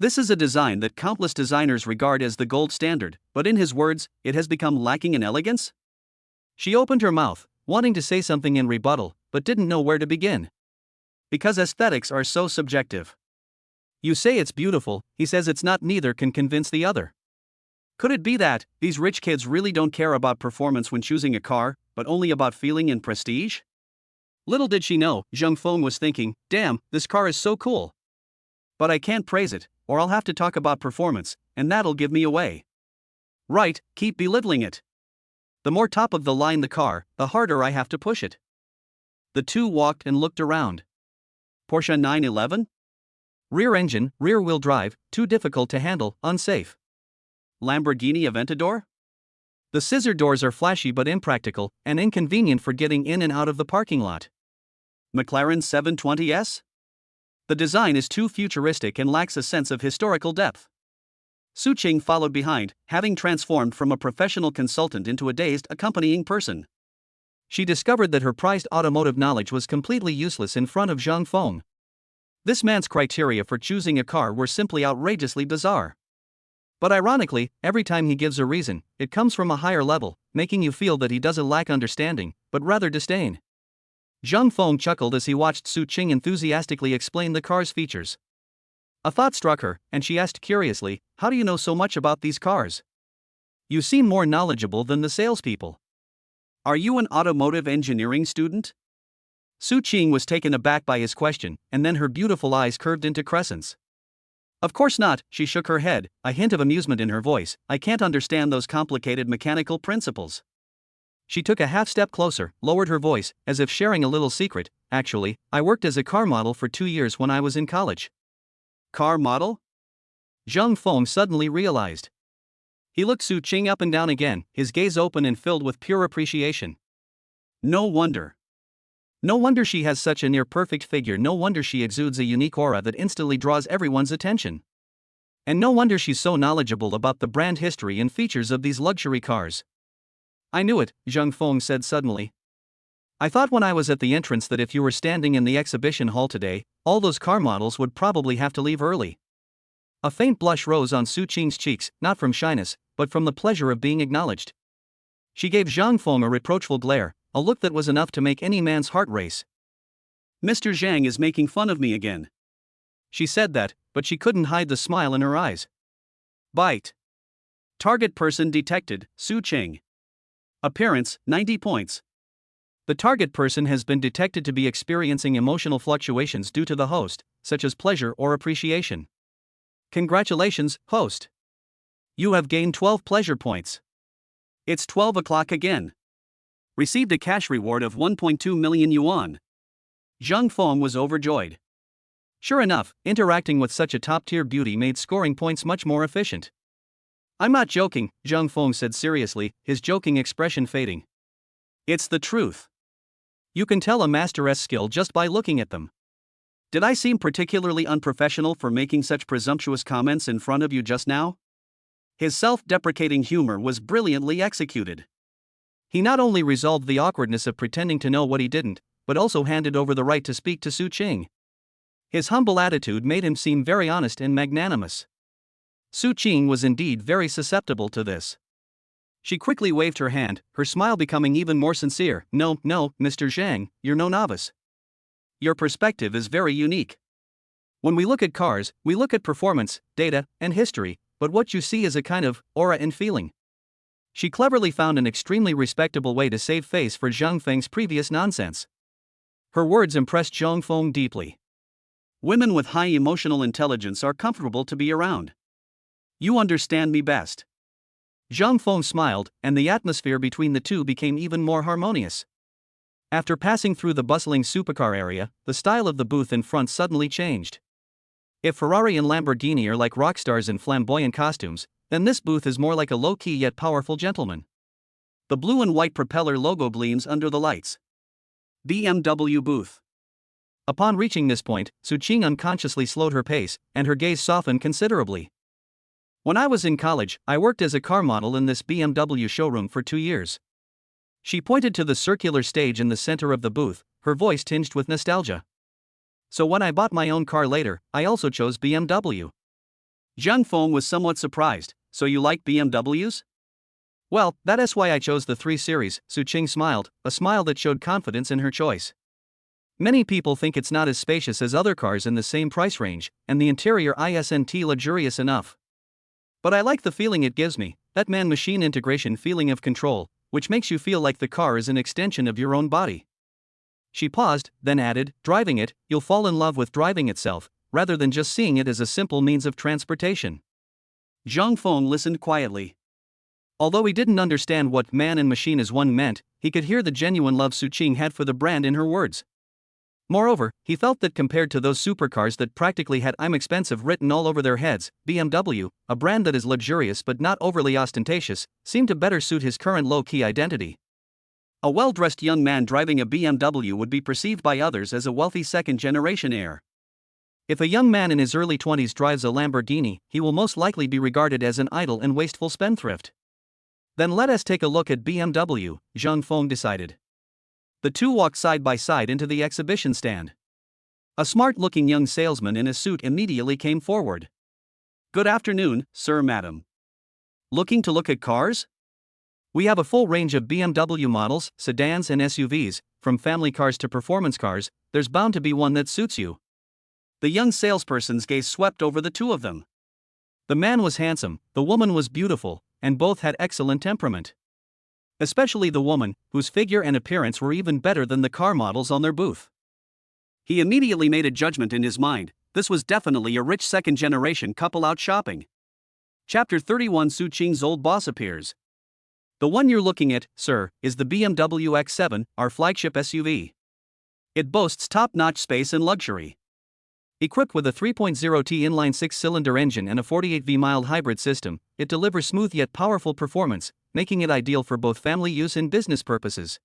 This is a design that countless designers regard as the gold standard, but in his words, it has become lacking in elegance? She opened her mouth, wanting to say something in rebuttal, but didn't know where to begin. Because aesthetics are so subjective. You say it's beautiful, he says it's not, neither can convince the other. Could it be that these rich kids really don't care about performance when choosing a car, but only about feeling and prestige? Little did she know, Zhang Feng was thinking, damn, this car is so cool. But I can't praise it, or I'll have to talk about performance, and that'll give me away. Right, keep belittling it. The more top of the line the car, the harder I have to push it. The two walked and looked around. Porsche 911? Rear engine, rear wheel drive, too difficult to handle, unsafe. Lamborghini Aventador? The scissor doors are flashy but impractical, and inconvenient for getting in and out of the parking lot. McLaren 720S? The design is too futuristic and lacks a sense of historical depth. Su Qing followed behind, having transformed from a professional consultant into a dazed accompanying person. She discovered that her prized automotive knowledge was completely useless in front of Zhang Feng. This man's criteria for choosing a car were simply outrageously bizarre. But ironically, every time he gives a reason, it comes from a higher level, making you feel that he doesn't lack understanding, but rather disdain. Zhang Feng chuckled as he watched Su Qing enthusiastically explain the car's features. A thought struck her, and she asked curiously, how do you know so much about these cars? You seem more knowledgeable than the salespeople. Are you an automotive engineering student? Su Qing was taken aback by his question, and then her beautiful eyes curved into crescents. Of course not, she shook her head, a hint of amusement in her voice. I can't understand those complicated mechanical principles. She took a half step closer, lowered her voice, as if sharing a little secret. Actually, I worked as a car model for 2 years when I was in college. Car model? Zhang Feng suddenly realized. He looked Su Qing up and down again, his gaze open and filled with pure appreciation. No wonder. No wonder she has such a near-perfect figure, no wonder she exudes a unique aura that instantly draws everyone's attention. And no wonder she's so knowledgeable about the brand history and features of these luxury cars. I knew it, Zhang Feng said suddenly. I thought when I was at the entrance that if you were standing in the exhibition hall today, all those car models would probably have to leave early. A faint blush rose on Su Qing's cheeks, not from shyness, but from the pleasure of being acknowledged. She gave Zhang Feng a reproachful glare, a look that was enough to make any man's heart race. Mr. Zhang is making fun of me again. She said that, but she couldn't hide the smile in her eyes. Bite. Target person detected, Su Qing. Appearance, 90 points. The target person has been detected to be experiencing emotional fluctuations due to the host, such as pleasure or appreciation. Congratulations, host. You have gained 12 pleasure points. It's 12 o'clock again. Received a cash reward of 1.2 million yuan. Zhang Feng was overjoyed. Sure enough, interacting with such a top-tier beauty made scoring points much more efficient. I'm not joking, Zhang Feng said seriously, his joking expression fading. It's the truth. You can tell a master's skill just by looking at them. Did I seem particularly unprofessional for making such presumptuous comments in front of you just now? His self-deprecating humor was brilliantly executed. He not only resolved the awkwardness of pretending to know what he didn't, but also handed over the right to speak to Su Qing. His humble attitude made him seem very honest and magnanimous. Su Qing was indeed very susceptible to this. She quickly waved her hand, her smile becoming even more sincere. No, Mr. Zhang, you're no novice. Your perspective is very unique. When we look at cars, we look at performance, data, and history, but what you see is a kind of aura and feeling. She cleverly found an extremely respectable way to save face for Zhang Feng's previous nonsense. Her words impressed Zhang Feng deeply. Women with high emotional intelligence are comfortable to be around. You understand me best. Zhang Feng smiled, and the atmosphere between the two became even more harmonious. After passing through the bustling supercar area, the style of the booth in front suddenly changed. If Ferrari and Lamborghini are like rock stars in flamboyant costumes, then this booth is more like a low-key yet powerful gentleman. The blue and white propeller logo gleams under the lights. BMW booth. Upon reaching this point, Su Qing unconsciously slowed her pace, and her gaze softened considerably. When I was in college, I worked as a car model in this BMW showroom for 2 years. She pointed to the circular stage in the center of the booth, her voice tinged with nostalgia. So when I bought my own car later, I also chose BMW. Zhang Feng was somewhat surprised. So you like BMWs? Well, that's why I chose the 3 Series, Su Qing smiled, a smile that showed confidence in her choice. Many people think it's not as spacious as other cars in the same price range, and the interior isn't luxurious enough. But I like the feeling it gives me, that man-machine integration feeling of control, which makes you feel like the car is an extension of your own body. She paused, then added, driving it, you'll fall in love with driving itself, rather than just seeing it as a simple means of transportation. Zhang Feng listened quietly. Although he didn't understand what man and machine as one meant, he could hear the genuine love Su Qing had for the brand in her words. Moreover, he felt that compared to those supercars that practically had "I'm expensive" written all over their heads, BMW, a brand that is luxurious but not overly ostentatious, seemed to better suit his current low-key identity. A well-dressed young man driving a BMW would be perceived by others as a wealthy second-generation heir. If a young man in his early 20s drives a Lamborghini, he will most likely be regarded as an idle and wasteful spendthrift. Then let us take a look at BMW, Zhang Feng decided. The two walked side by side into the exhibition stand. A smart-looking young salesman in a suit immediately came forward. Good afternoon, sir, madam. Looking to look at cars? We have a full range of BMW models, sedans and SUVs, from family cars to performance cars. There's bound to be one that suits you. The young salesperson's gaze swept over the two of them. The man was handsome, the woman was beautiful, and both had excellent temperament. Especially the woman, whose figure and appearance were even better than the car models on their booth. He immediately made a judgment in his mind. This was definitely a rich second-generation couple out shopping. Chapter 31. Su Qing's old boss appears. The one you're looking at, sir, is the BMW X7, our flagship SUV. It boasts top-notch space and luxury. Equipped with a 3.0T inline 6-cylinder engine and a 48V mild hybrid system, it delivers smooth yet powerful performance, making it ideal for both family use and business purposes.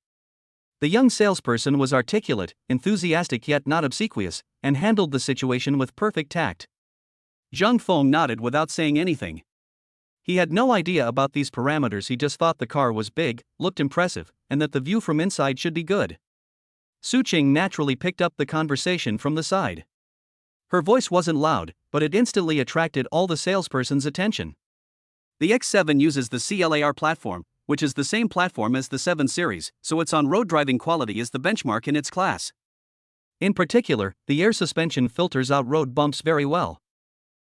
The young salesperson was articulate, enthusiastic yet not obsequious, and handled the situation with perfect tact. Zhang Feng nodded without saying anything. He had no idea about these parameters, he just thought the car was big, looked impressive, and that the view from inside should be good. Su Qing naturally picked up the conversation from the side. Her voice wasn't loud, but it instantly attracted all the salesperson's attention. The X7 uses the CLAR platform, which is the same platform as the 7 Series, so its on-road driving quality is the benchmark in its class. In particular, the air suspension filters out road bumps very well.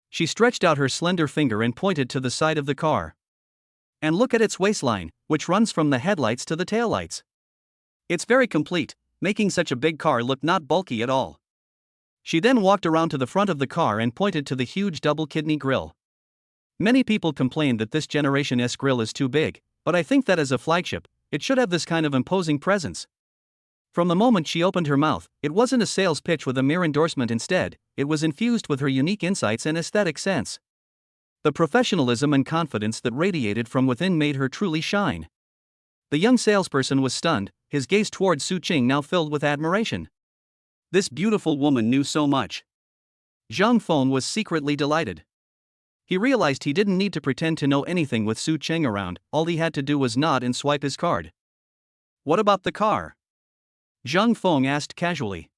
She stretched out her slender finger and pointed to the side of the car. And look at its waistline, which runs from the headlights to the taillights. It's very complete, making such a big car look not bulky at all. She then walked around to the front of the car and pointed to the huge double-kidney grille. Many people complain that this Generation S grille is too big, but I think that as a flagship, it should have this kind of imposing presence. From the moment she opened her mouth, it wasn't a sales pitch with a mere endorsement. Instead, it was infused with her unique insights and aesthetic sense. The professionalism and confidence that radiated from within made her truly shine. The young salesperson was stunned, his gaze towards Su Qing now filled with admiration. This beautiful woman knew so much. Zhang Feng was secretly delighted. He realized he didn't need to pretend to know anything with Su Cheng around, all he had to do was nod and swipe his card. What about the car? Zhang Feng asked casually.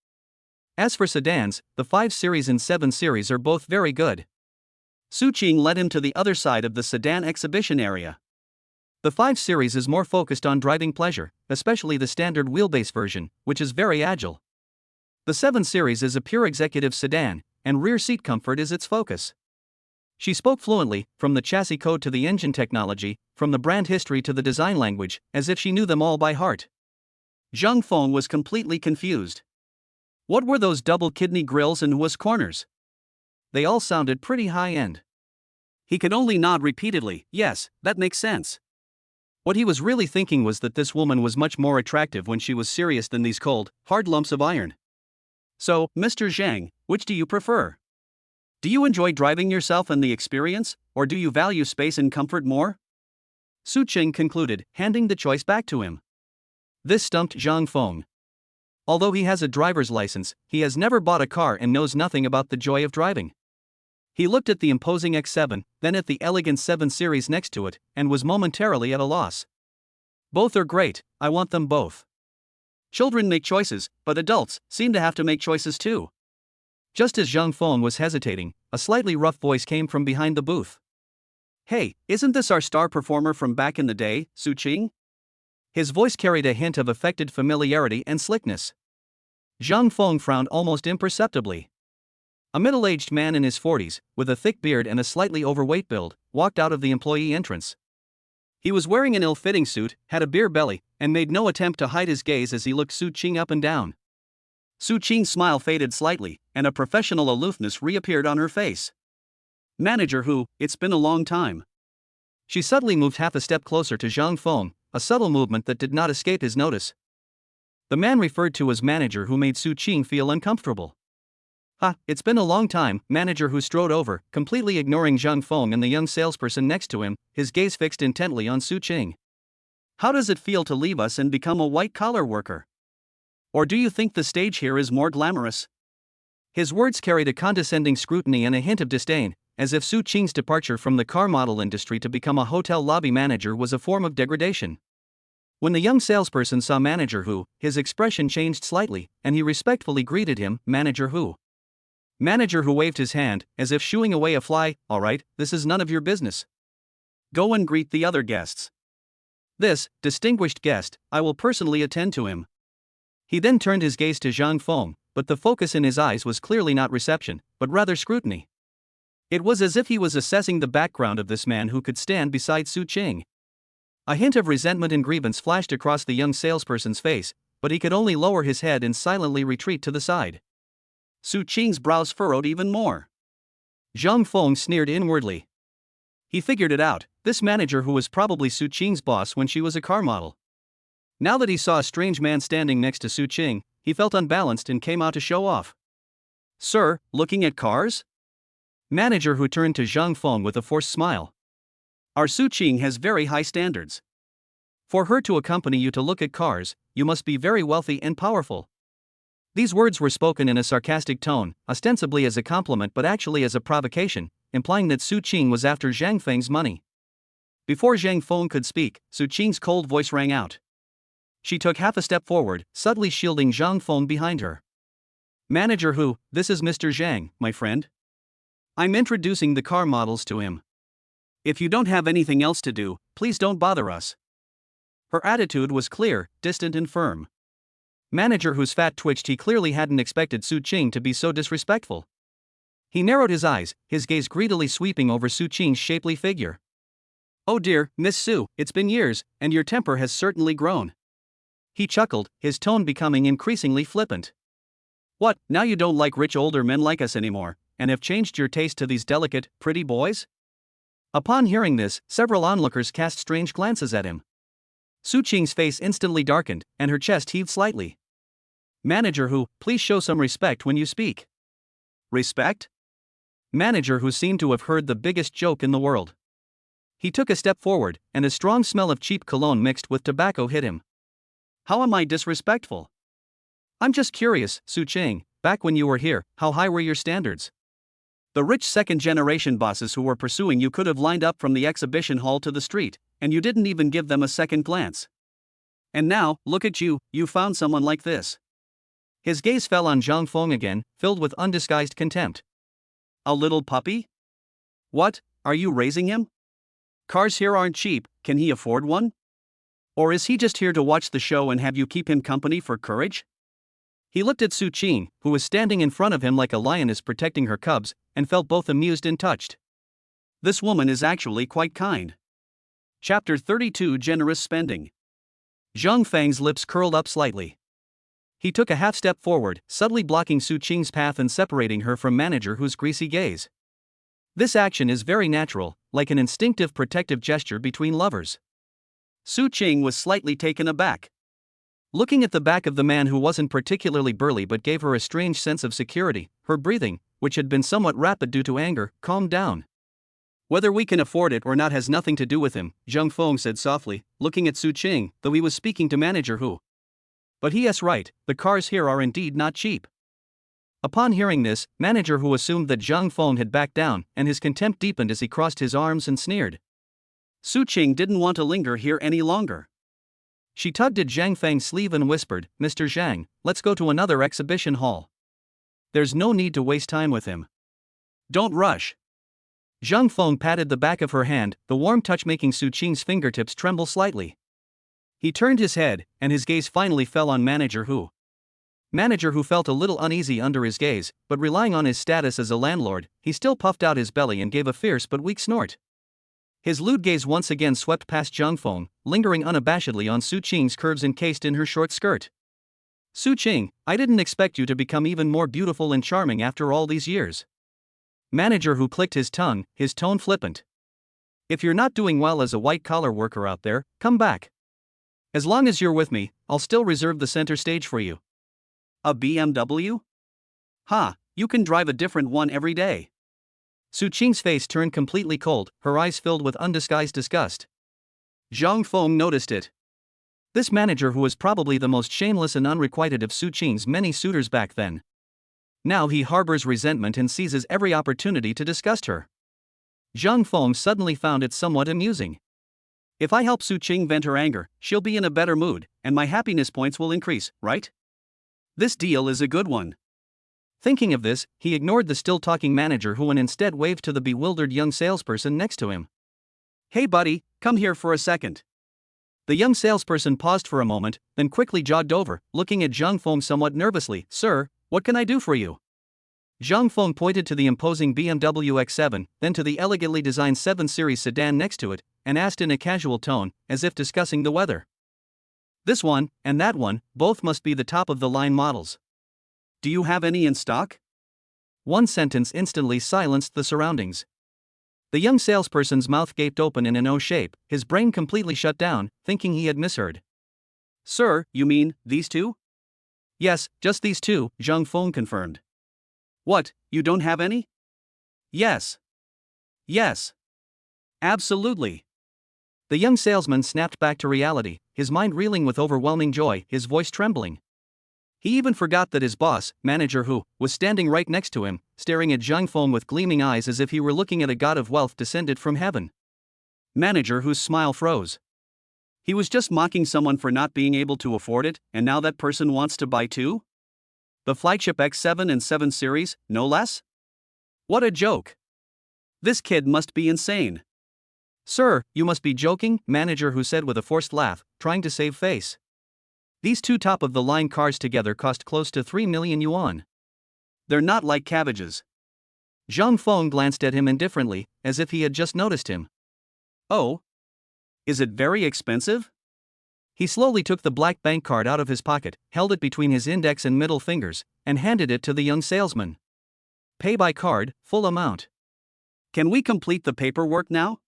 As for sedans, the 5 Series and 7 Series are both very good. Su Cheng led him to the other side of the sedan exhibition area. The 5 Series is more focused on driving pleasure, especially the standard wheelbase version, which is very agile. The 7 Series is a pure executive sedan, and rear seat comfort is its focus. She spoke fluently, from the chassis code to the engine technology, from the brand history to the design language, as if she knew them all by heart. Zhang Feng was completely confused. What were those double kidney grills and wuss corners? They all sounded pretty high-end. He could only nod repeatedly. Yes, that makes sense. What he was really thinking was that this woman was much more attractive when she was serious than these cold, hard lumps of iron. So, Mr. Zhang, which do you prefer? Do you enjoy driving yourself and the experience, or do you value space and comfort more? Su Cheng concluded, handing the choice back to him. This stumped Zhang Feng. Although he has a driver's license, he has never bought a car and knows nothing about the joy of driving. He looked at the imposing X7, then at the elegant 7 Series next to it, and was momentarily at a loss. Both are great, I want them both. Children make choices, but adults seem to have to make choices too. Just as Zhang Feng was hesitating, a slightly rough voice came from behind the booth. Hey, isn't this our star performer from back in the day, Su Cheng? His voice carried a hint of affected familiarity and slickness. Zhang Feng frowned almost imperceptibly. A middle-aged man in his 40s, with a thick beard and a slightly overweight build, walked out of the employee entrance. He was wearing an ill-fitting suit, had a beer belly, and made no attempt to hide his gaze as he looked Su Cheng up and down. Su Cheng's smile faded slightly, and a professional aloofness reappeared on her face. Manager Hu, it's been a long time. She subtly moved half a step closer to Zhang Feng, a subtle movement that did not escape his notice. The man referred to as Manager Hu made Su Cheng feel uncomfortable. It's been a long time, Manager Hu strode over, completely ignoring Zhang Feng and the young salesperson next to him, his gaze fixed intently on Su Cheng. How does it feel to leave us and become a white-collar worker? Or do you think the stage here is more glamorous? His words carried a condescending scrutiny and a hint of disdain, as if Su Cheng's departure from the car model industry to become a hotel lobby manager was a form of degradation. When the young salesperson saw Manager Hu, his expression changed slightly, and he respectfully greeted him, Manager Hu. Manager Hu waved his hand, as if shooing away a fly. All right, this is none of your business. Go and greet the other guests. This distinguished guest, I will personally attend to him. He then turned his gaze to Zhang Feng, but the focus in his eyes was clearly not reception, but rather scrutiny. It was as if he was assessing the background of this man who could stand beside Su Cheng. A hint of resentment and grievance flashed across the young salesperson's face, but he could only lower his head and silently retreat to the side. Su Cheng's brows furrowed even more. Zhang Feng sneered inwardly. He figured it out, this manager who was probably Su Cheng's boss when she was a car model. Now that he saw a strange man standing next to Su Cheng, he felt unbalanced and came out to show off. Sir, looking at cars? Manager Hu turned to Zhang Feng with a forced smile. Our Su Cheng has very high standards. For her to accompany you to look at cars, you must be very wealthy and powerful. These words were spoken in a sarcastic tone, ostensibly as a compliment but actually as a provocation, implying that Su Cheng was after Zhang Feng's money. Before Zhang Feng could speak, Su Cheng's cold voice rang out. She took half a step forward, subtly shielding Zhang Feng behind her. Manager Hu, this is Mr. Zhang, my friend. I'm introducing the car models to him. If you don't have anything else to do, please don't bother us. Her attitude was clear, distant and firm. Manager Hu's fat twitched. He clearly hadn't expected Su Cheng to be so disrespectful. He narrowed his eyes, his gaze greedily sweeping over Su Cheng's shapely figure. Oh dear, Miss Su, it's been years, and your temper has certainly grown. He chuckled, his tone becoming increasingly flippant. What, now you don't like rich older men like us anymore, and have changed your taste to these delicate, pretty boys? Upon hearing this, several onlookers cast strange glances at him. Su Cheng's face instantly darkened, and her chest heaved slightly. Manager Hu, please show some respect when you speak. Respect? Manager Hu seemed to have heard the biggest joke in the world. He took a step forward, and a strong smell of cheap cologne mixed with tobacco hit him. How am I disrespectful? I'm just curious, Su Ching, back when you were here, how high were your standards? The rich second-generation bosses who were pursuing you could have lined up from the exhibition hall to the street, and you didn't even give them a second glance. And now, look at you, you found someone like this. His gaze fell on Zhang Feng again, filled with undisguised contempt. A little puppy? What, are you raising him? Cars here aren't cheap, can he afford one? Or is he just here to watch the show and have you keep him company for courage? He looked at Su Qing, who was standing in front of him like a lioness protecting her cubs, and felt both amused and touched. This woman is actually quite kind. Chapter 32 Generous Spending. Zhang Feng's lips curled up slightly. He took a half step forward, subtly blocking Su Qing's path and separating her from Manager Hu's greasy gaze. This action is very natural, like an instinctive protective gesture between lovers. Su Qing was slightly taken aback. Looking at the back of the man who wasn't particularly burly but gave her a strange sense of security, her breathing, which had been somewhat rapid due to anger, calmed down. Whether we can afford it or not has nothing to do with him, Zhang Feng said softly, looking at Su Qing, though he was speaking to Manager Hu. But he is right, the cars here are indeed not cheap. Upon hearing this, Manager Hu assumed that Zhang Feng had backed down, and his contempt deepened as he crossed his arms and sneered. Su Qing didn't want to linger here any longer. She tugged at Zhang Feng's sleeve and whispered, Mr. Zhang, let's go to another exhibition hall. There's no need to waste time with him. Don't rush. Zhang Feng patted the back of her hand, the warm touch making Su Qing's fingertips tremble slightly. He turned his head, and his gaze finally fell on Manager Hu. Manager Hu felt a little uneasy under his gaze, but relying on his status as a landlord, he still puffed out his belly and gave a fierce but weak snort. His lewd gaze once again swept past Zhang Feng, lingering unabashedly on Su Qing's curves encased in her short skirt. Su Qing, I didn't expect you to become even more beautiful and charming after all these years. Manager Hu clicked his tongue, his tone flippant. If you're not doing well as a white-collar worker out there, come back. As long as you're with me, I'll still reserve the center stage for you. A BMW? Ha, you can drive a different one every day. Su Qing's face turned completely cold, her eyes filled with undisguised disgust. Zhang Feng noticed it. This manager who was probably the most shameless and unrequited of Su Qing's many suitors back then. Now he harbors resentment and seizes every opportunity to disgust her. Zhang Feng suddenly found it somewhat amusing. If I help Su Qing vent her anger, she'll be in a better mood, and my happiness points will increase, right? This deal is a good one. Thinking of this, he ignored the still-talking manager who and instead waved to the bewildered young salesperson next to him. Hey buddy, come here for a second. The young salesperson paused for a moment, then quickly jogged over, looking at Zhang Feng somewhat nervously. Sir, what can I do for you? Zhang Feng pointed to the imposing BMW X7, then to the elegantly designed 7 Series sedan next to it, and asked in a casual tone, as if discussing the weather. This one, and that one, both must be the top-of-the-line models. Do you have any in stock? One sentence instantly silenced the surroundings. The young salesperson's mouth gaped open in an O shape, his brain completely shut down, thinking he had misheard. Sir, you mean, these two? Yes, just these two, Zhang Feng confirmed. What, you don't have any? Yes. Yes. Absolutely. The young salesman snapped back to reality, his mind reeling with overwhelming joy, his voice trembling. He even forgot that his boss, Manager Hu, was standing right next to him, staring at Zhang Feng with gleaming eyes as if he were looking at a god of wealth descended from heaven. Manager Hu's smile froze. He was just mocking someone for not being able to afford it, and now that person wants to buy too? The flagship X7 and 7 Series, no less? What a joke. This kid must be insane. Sir, you must be joking, Manager Hu said with a forced laugh, trying to save face. These two top-of-the-line cars together cost close to 3 million yuan. They're not like cabbages. Zhang Feng glanced at him indifferently, as if he had just noticed him. Oh? Is it very expensive? He slowly took the black bank card out of his pocket, held it between his index and middle fingers, and handed it to the young salesman. Pay by card, full amount. Can we complete the paperwork now?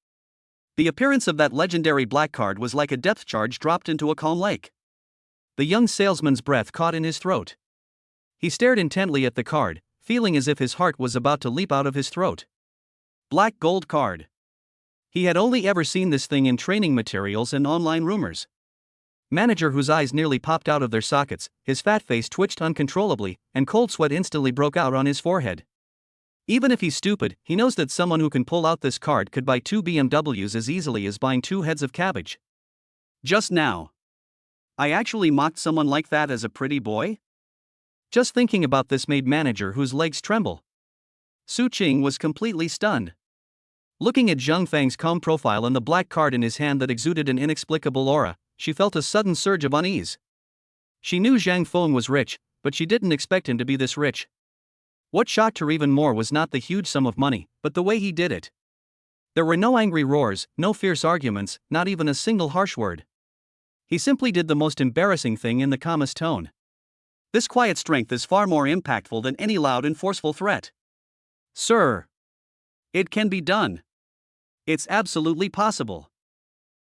The appearance of that legendary black card was like a depth charge dropped into a calm lake. The young salesman's breath caught in his throat. He stared intently at the card, feeling as if his heart was about to leap out of his throat. Black gold card. He had only ever seen this thing in training materials and online rumors. Manager, whose eyes nearly popped out of their sockets, his fat face twitched uncontrollably, and cold sweat instantly broke out on his forehead. Even if he's stupid, he knows that someone who can pull out this card could buy 2 BMWs as easily as buying 2 heads of cabbage. Just now, I actually mocked someone like that as a pretty boy? Just thinking about this made Manager, whose legs tremble. Su Qing was completely stunned. Looking at Zhang Feng's calm profile and the black card in his hand that exuded an inexplicable aura, she felt a sudden surge of unease. She knew Zhang Feng was rich, but she didn't expect him to be this rich. What shocked her even more was not the huge sum of money, but the way he did it. There were no angry roars, no fierce arguments, not even a single harsh word. He simply did the most embarrassing thing in the calmest tone. This quiet strength is far more impactful than any loud and forceful threat. Sir, it can be done. It's absolutely possible.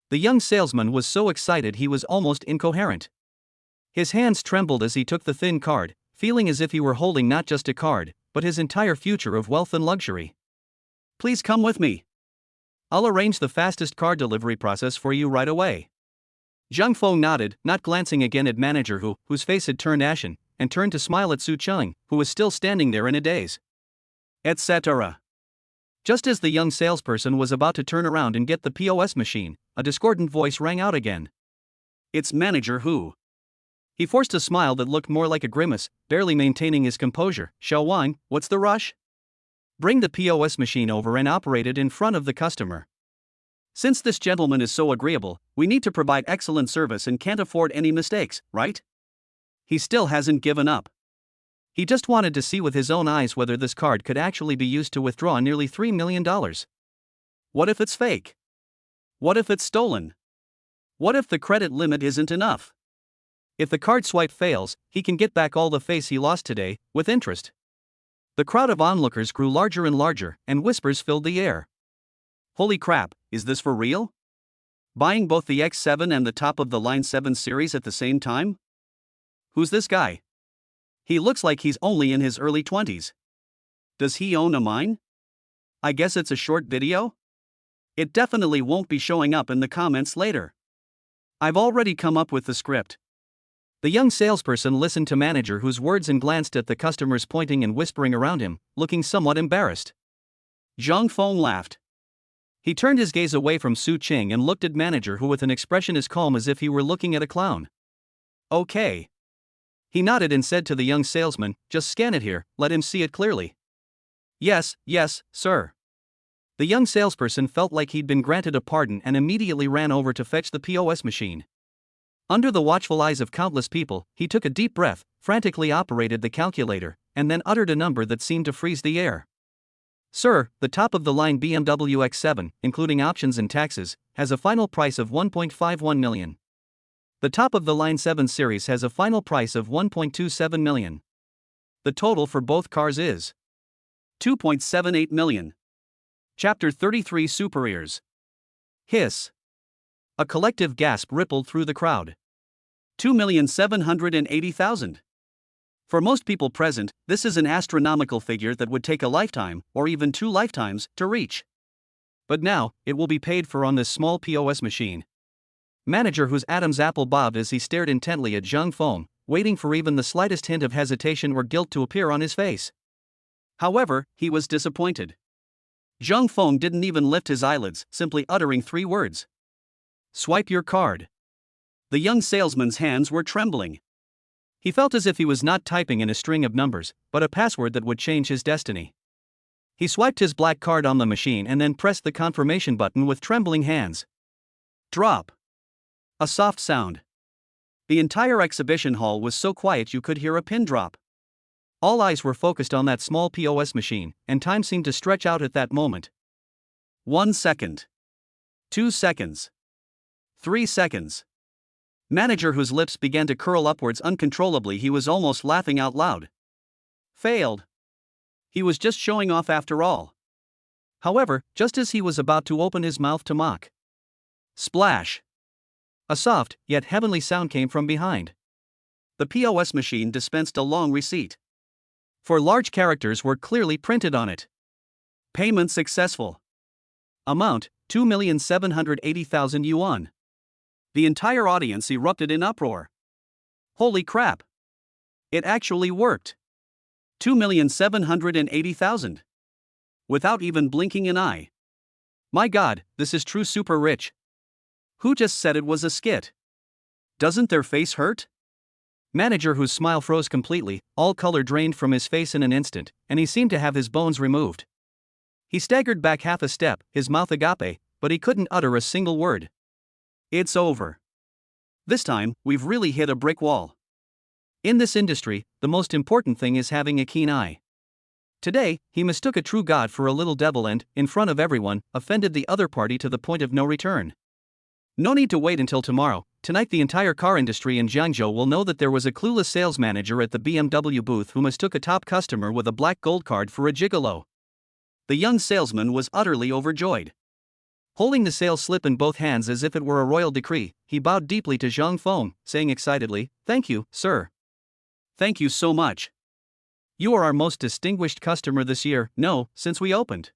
The young salesman was so excited he was almost incoherent. His hands trembled as he took the thin card, feeling as if he were holding not just a card, but his entire future of wealth and luxury. Please come with me. I'll arrange the fastest card delivery process for you right away. Zhang Feng nodded, not glancing again at Manager, whose face had turned ashen, and turned to smile at Su Qing, who was still standing there in a daze. Etc. Just as the young salesperson was about to turn around and get the POS machine, a discordant voice rang out again. It's Manager Hu. He forced a smile that looked more like a grimace, barely maintaining his composure. Xiao Wang, what's the rush? Bring the POS machine over and operate it in front of the customer. Since this gentleman is so agreeable, we need to provide excellent service and can't afford any mistakes, right? He still hasn't given up. He just wanted to see with his own eyes whether this card could actually be used to withdraw nearly $3 million. What if it's fake? What if it's stolen? What if the credit limit isn't enough? If the card swipe fails, he can get back all the face he lost today, with interest. The crowd of onlookers grew larger and larger, and whispers filled the air. Holy crap, is this for real? Buying both the X7 and the top of the line 7 series at the same time? Who's this guy? He looks like he's only in his early 20s. Does he own a mine? I guess it's a short video? It definitely won't be showing up in the comments later. I've already come up with the script. The young salesperson listened to Manager Hu's words and glanced at the customers pointing and whispering around him, looking somewhat embarrassed. Zhang Feng laughed. He turned his gaze away from Su Qing and looked at Manager Hu with an expression as calm as if he were looking at a clown. Okay. He nodded and said to the young salesman, just scan it here, let him see it clearly. Yes, sir. The young salesperson felt like he'd been granted a pardon and immediately ran over to fetch the POS machine. Under the watchful eyes of countless people, he took a deep breath, frantically operated the calculator, and then uttered a number that seemed to freeze the air. Sir, the top-of-the-line BMW X7, including options and taxes, has a final price of $1.51 million. The top-of-the-line 7 Series has a final price of $1.27 million. The total for both cars is $2.78 million. Chapter 33 Superiors. Hiss. A collective gasp rippled through the crowd. 2,780,000. For most people present, this is an astronomical figure that would take a lifetime, or even 2 lifetimes, to reach. But now, it will be paid for on this small POS machine. Manager Hu's Adam's apple bobbed as he stared intently at Zhang Feng, waiting for even the slightest hint of hesitation or guilt to appear on his face. However, he was disappointed. Zhang Feng didn't even lift his eyelids, simply uttering 3 words. Swipe your card. The young salesman's hands were trembling. He felt as if he was not typing in a string of numbers, but a password that would change his destiny. He swiped his black card on the machine and then pressed the confirmation button with trembling hands. Drop. A soft sound. The entire exhibition hall was so quiet you could hear a pin drop. All eyes were focused on that small POS machine, and time seemed to stretch out at that moment. 1 second. 2 seconds. 3 seconds. Manager Hu's lips began to curl upwards uncontrollably. He was almost laughing out loud. Failed. He was just showing off after all. However, just as he was about to open his mouth to mock. Splash. A soft, yet heavenly sound came from behind. The POS machine dispensed a long receipt. 4 large characters were clearly printed on it. Payment successful. Amount, 2,780,000 yuan. The entire audience erupted in uproar. Holy crap! It actually worked. 2,780,000. Without even blinking an eye. My god, this is true super rich. Who just said it was a skit? Doesn't their face hurt? Manager whose smile froze completely, all color drained from his face in an instant, and he seemed to have his bones removed. He staggered back half a step, his mouth agape, but he couldn't utter a single word. It's over. This time, we've really hit a brick wall. In this industry, the most important thing is having a keen eye. Today, he mistook a true god for a little devil and, in front of everyone, offended the other party to the point of no return. No need to wait until tomorrow. Tonight the entire car industry in Jiangzhou will know that there was a clueless sales manager at the BMW booth who mistook a top customer with a black gold card for a gigolo. The young salesman was utterly overjoyed. Holding the sales slip in both hands as if it were a royal decree, he bowed deeply to Zhang Feng, saying excitedly, "Thank you, sir. Thank you so much. You are our most distinguished customer this year, no, since we opened."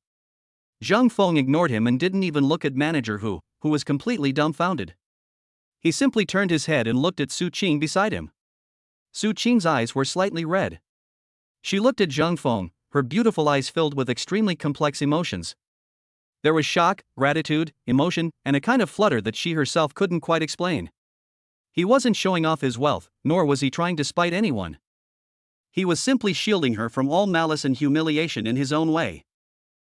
Zhang Feng ignored him and didn't even look at manager who was completely dumbfounded. He simply turned his head and looked at Su Qing beside him. Su Qing's eyes were slightly red. She looked at Zhang Feng, her beautiful eyes filled with extremely complex emotions. There was shock, gratitude, emotion, and a kind of flutter that she herself couldn't quite explain. He wasn't showing off his wealth, nor was he trying to spite anyone. He was simply shielding her from all malice and humiliation in his own way.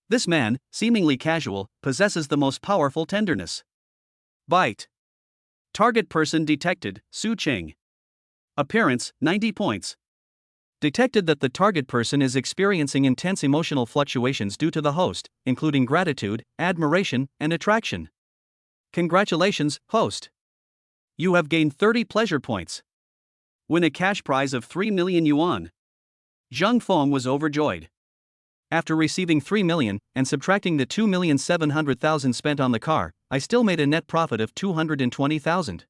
This man, seemingly casual, possesses the most powerful tenderness. Bite. Target person detected, Su Qing. Appearance, 90 points. Detected that the target person is experiencing intense emotional fluctuations due to the host, including gratitude, admiration, and attraction. Congratulations, host. You have gained 30 pleasure points. Win a cash prize of 3 million yuan. Zhang Feng was overjoyed. After receiving 3 million and subtracting the 2,700,000 spent on the car, I still made a net profit of 220,000.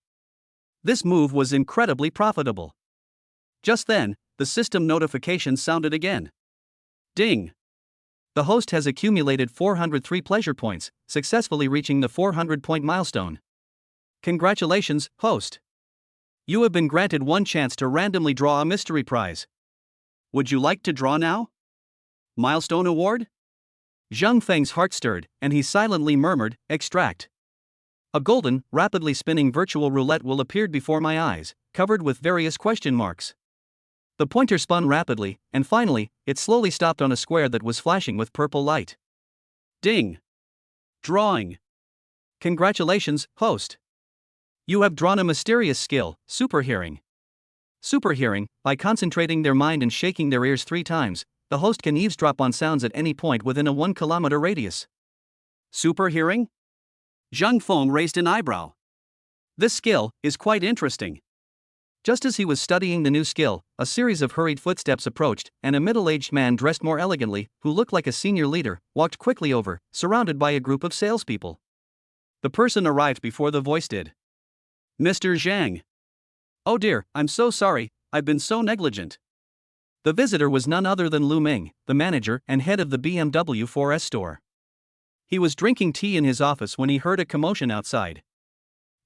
This move was incredibly profitable. Just then, the system notification sounded again. Ding! The host has accumulated 403 pleasure points, successfully reaching the 400-point milestone. Congratulations, host! You have been granted one chance to randomly draw a mystery prize. Would you like to draw now? Milestone award? Zhang Feng's heart stirred, and he silently murmured, "Extract." A golden, rapidly spinning virtual roulette wheel appeared before my eyes, covered with various question marks. The pointer spun rapidly, and finally, it slowly stopped on a square that was flashing with purple light. Ding! Drawing. Congratulations, host. You have drawn a mysterious skill, super hearing. Super hearing, by concentrating their mind and shaking their ears 3 times, the host can eavesdrop on sounds at any point within a 1-kilometer radius. Super hearing? Zhang Feng raised an eyebrow. This skill is quite interesting. Just as he was studying the new skill, a series of hurried footsteps approached, and a middle-aged man dressed more elegantly, who looked like a senior leader, walked quickly over, surrounded by a group of salespeople. The person arrived before the voice did. Mr. Zhang. Oh dear, I'm so sorry, I've been so negligent. The visitor was none other than Lu Ming, the manager and head of the BMW 4S store. He was drinking tea in his office when he heard a commotion outside.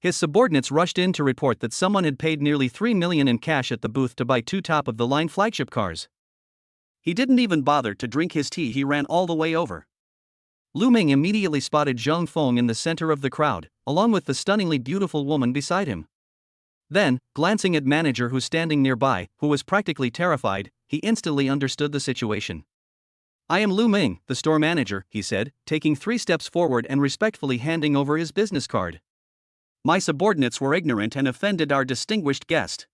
His subordinates rushed in to report that someone had paid nearly 3 million in cash at the booth to buy 2 top-of-the-line flagship cars. He didn't even bother to drink his tea, he ran all the way over. Lu Ming immediately spotted Zhang Feng in the center of the crowd, along with the stunningly beautiful woman beside him. Then, glancing at manager who's standing nearby, who was practically terrified, he instantly understood the situation. I am Lu Ming, the store manager, he said, taking 3 steps forward and respectfully handing over his business card. My subordinates were ignorant and offended our distinguished guest.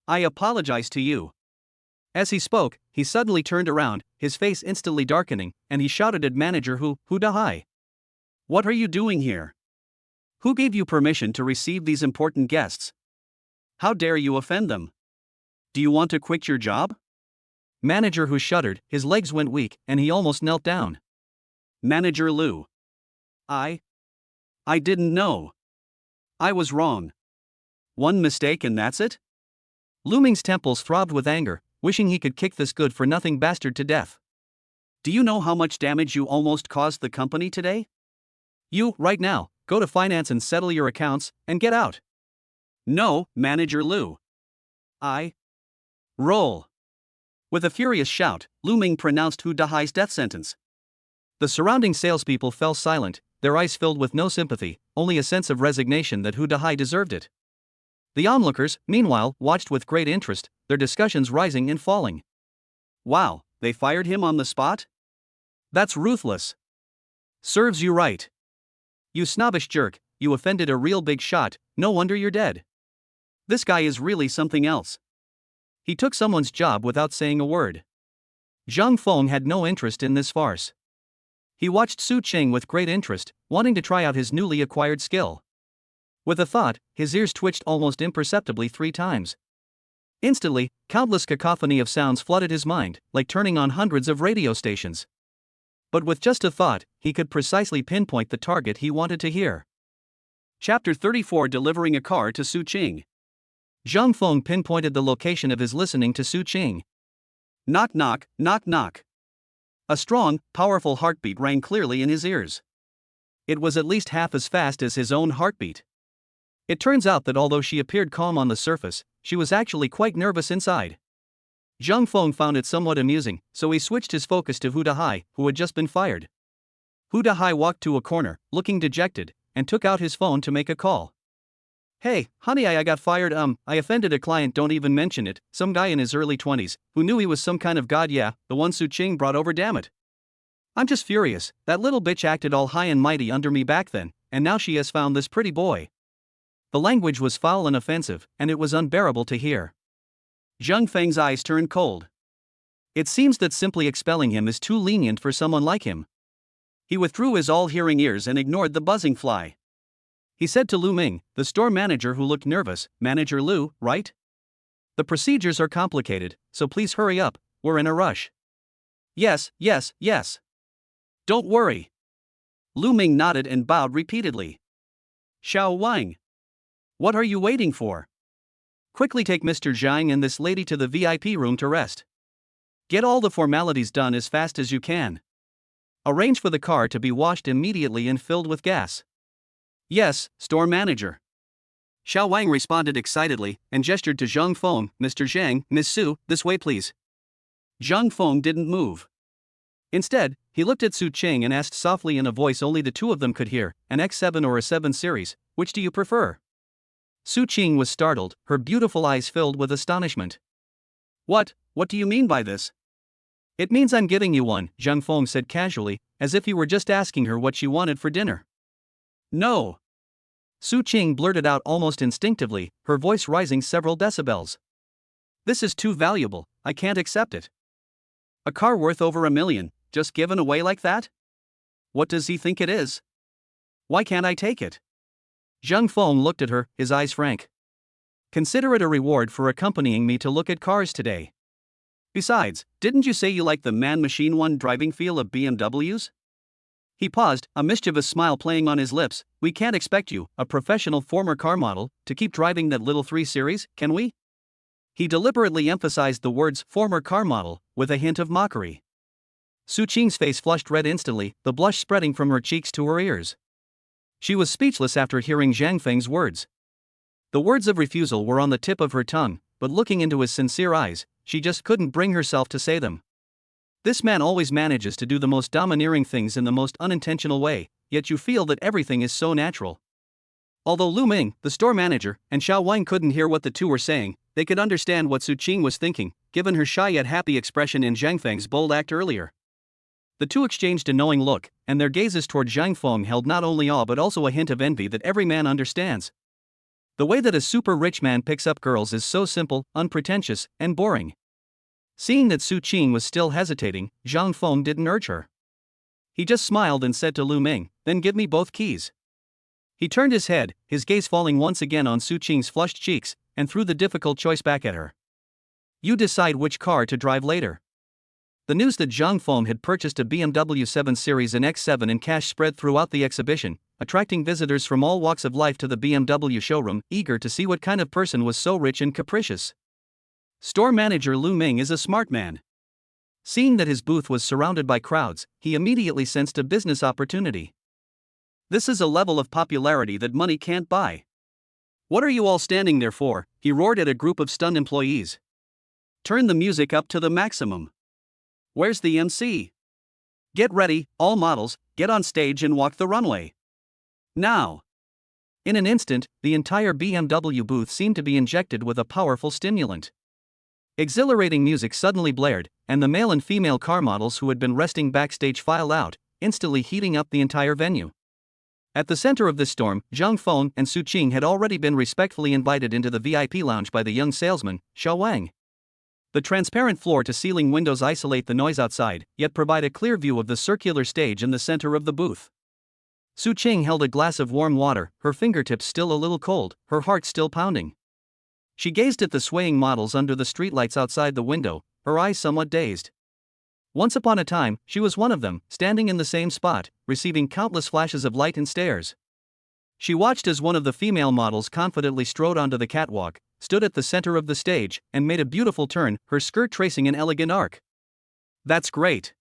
I apologize to you. As he spoke, he suddenly turned around, his face instantly darkening, and he shouted at manager Hu Dahai. What are you doing here? Who gave you permission to receive these important guests? How dare you offend them? Do you want to quit your job? Manager Hu shuddered, his legs went weak, and he almost knelt down. Manager Lu. I didn't know. I was wrong. One mistake and that's it? Lu Ming's temples throbbed with anger, wishing he could kick this good-for-nothing bastard to death. Do you know how much damage you almost caused the company today? You, right now, go to finance and settle your accounts, and get out. No, Manager Lu. I. Roll. With a furious shout, Lu Ming pronounced Hu Dahai's death sentence. The surrounding salespeople fell silent, their eyes filled with no sympathy, only a sense of resignation that Hu Dahai deserved it. The onlookers, meanwhile, watched with great interest, their discussions rising and falling. Wow, they fired him on the spot? That's ruthless. Serves you right. You snobbish jerk, you offended a real big shot, no wonder you're dead. This guy is really something else. He took someone's job without saying a word. Zhang Feng had no interest in this farce. He watched Su Qing with great interest, wanting to try out his newly acquired skill. With a thought, his ears twitched almost imperceptibly 3 times. Instantly, countless cacophony of sounds flooded his mind, like turning on hundreds of radio stations. But with just a thought, he could precisely pinpoint the target he wanted to hear. Chapter 34: Delivering a car to Su Qing. Zhang Feng pinpointed the location of his listening to Su Qing. Knock knock, knock knock. A strong, powerful heartbeat rang clearly in his ears. It was at least half as fast as his own heartbeat. It turns out that although she appeared calm on the surface, she was actually quite nervous inside. Zhang Feng found it somewhat amusing, so he switched his focus to Hu Dahai, who had just been fired. Hu Dahai walked to a corner, looking dejected, and took out his phone to make a call. Hey, honey, I got fired. I offended a client, don't even mention it, some guy in his early 20s, who knew he was some kind of god, yeah, the one Su Qing brought over, damn it. I'm just furious, that little bitch acted all high and mighty under me back then, and now she has found this pretty boy. The language was foul and offensive, and it was unbearable to hear. Zhang Feng's eyes turned cold. It seems that simply expelling him is too lenient for someone like him. He withdrew his all-hearing ears and ignored the buzzing fly. He said to Lu Ming, the store manager who looked nervous, Manager Lu, right? The procedures are complicated, so please hurry up, we're in a rush. Yes, yes, yes. Don't worry. Lu Ming nodded and bowed repeatedly. Xiao Wang. What are you waiting for? Quickly take Mr. Zhang and this lady to the VIP room to rest. Get all the formalities done as fast as you can. Arrange for the car to be washed immediately and filled with gas. Yes, store manager. Xiao Wang responded excitedly and gestured to Zhang Feng, Mr. Zhang, Miss Su, this way please. Zhang Feng didn't move. Instead, he looked at Su Qing and asked softly in a voice only the two of them could hear, an X7 or a 7 Series, which do you prefer? Su Qing was startled, her beautiful eyes filled with astonishment. What do you mean by this? It means I'm giving you one, Zhang Feng said casually, as if he were just asking her what she wanted for dinner. No. Su Qing blurted out almost instinctively, her voice rising several decibels. This is too valuable, I can't accept it. A car worth over $1 million, just given away like that? What does he think it is? Why can't I take it? Zhang Feng looked at her, his eyes frank. Consider it a reward for accompanying me to look at cars today. Besides, didn't you say you like the man-machine one driving feel of BMWs? He paused, a mischievous smile playing on his lips. We can't expect you, a professional former car model, to keep driving that little 3 Series, can we? He deliberately emphasized the words former car model, with a hint of mockery. Su Qing's face flushed red instantly, the blush spreading from her cheeks to her ears. She was speechless after hearing Zhang Feng's words. The words of refusal were on the tip of her tongue, but looking into his sincere eyes, she just couldn't bring herself to say them. This man always manages to do the most domineering things in the most unintentional way, yet you feel that everything is so natural. Although Lu Ming, the store manager, and Xiao Wang couldn't hear what the two were saying, they could understand what Su Qing was thinking, given her shy yet happy expression in Zhang Feng's bold act earlier. The two exchanged a knowing look, and their gazes toward Zhang Feng held not only awe but also a hint of envy that every man understands. The way that a super rich man picks up girls is so simple, unpretentious, and boring. Seeing that Su Qing was still hesitating, Zhang Feng didn't urge her. He just smiled and said to Lu Ming, then give me both keys. He turned his head, his gaze falling once again on Su Qing's flushed cheeks, and threw the difficult choice back at her. You decide which car to drive later. The news that Zhang Feng had purchased a BMW 7 Series and X7 in cash spread throughout the exhibition, attracting visitors from all walks of life to the BMW showroom, eager to see what kind of person was so rich and capricious. Store manager Lu Ming is a smart man. Seeing that his booth was surrounded by crowds, he immediately sensed a business opportunity. This is a level of popularity that money can't buy. What are you all standing there for? He roared at a group of stunned employees. Turn the music up to the maximum. Where's the MC? Get ready, all models, get on stage and walk the runway. Now. In an instant, the entire BMW booth seemed to be injected with a powerful stimulant. Exhilarating music suddenly blared, and the male and female car models who had been resting backstage filed out, instantly heating up the entire venue. At the center of this storm, Zhang Feng and Su Qing had already been respectfully invited into the VIP lounge by the young salesman, Xiao Wang. The transparent floor-to-ceiling windows isolate the noise outside, yet provide a clear view of the circular stage in the center of the booth. Su Qing held a glass of warm water, her fingertips still a little cold, her heart still pounding. She gazed at the swaying models under the streetlights outside the window, her eyes somewhat dazed. Once upon a time, she was one of them, standing in the same spot, receiving countless flashes of light and stares. She watched as one of the female models confidently strode onto the catwalk, stood at the center of the stage, and made a beautiful turn, her skirt tracing an elegant arc. That's great.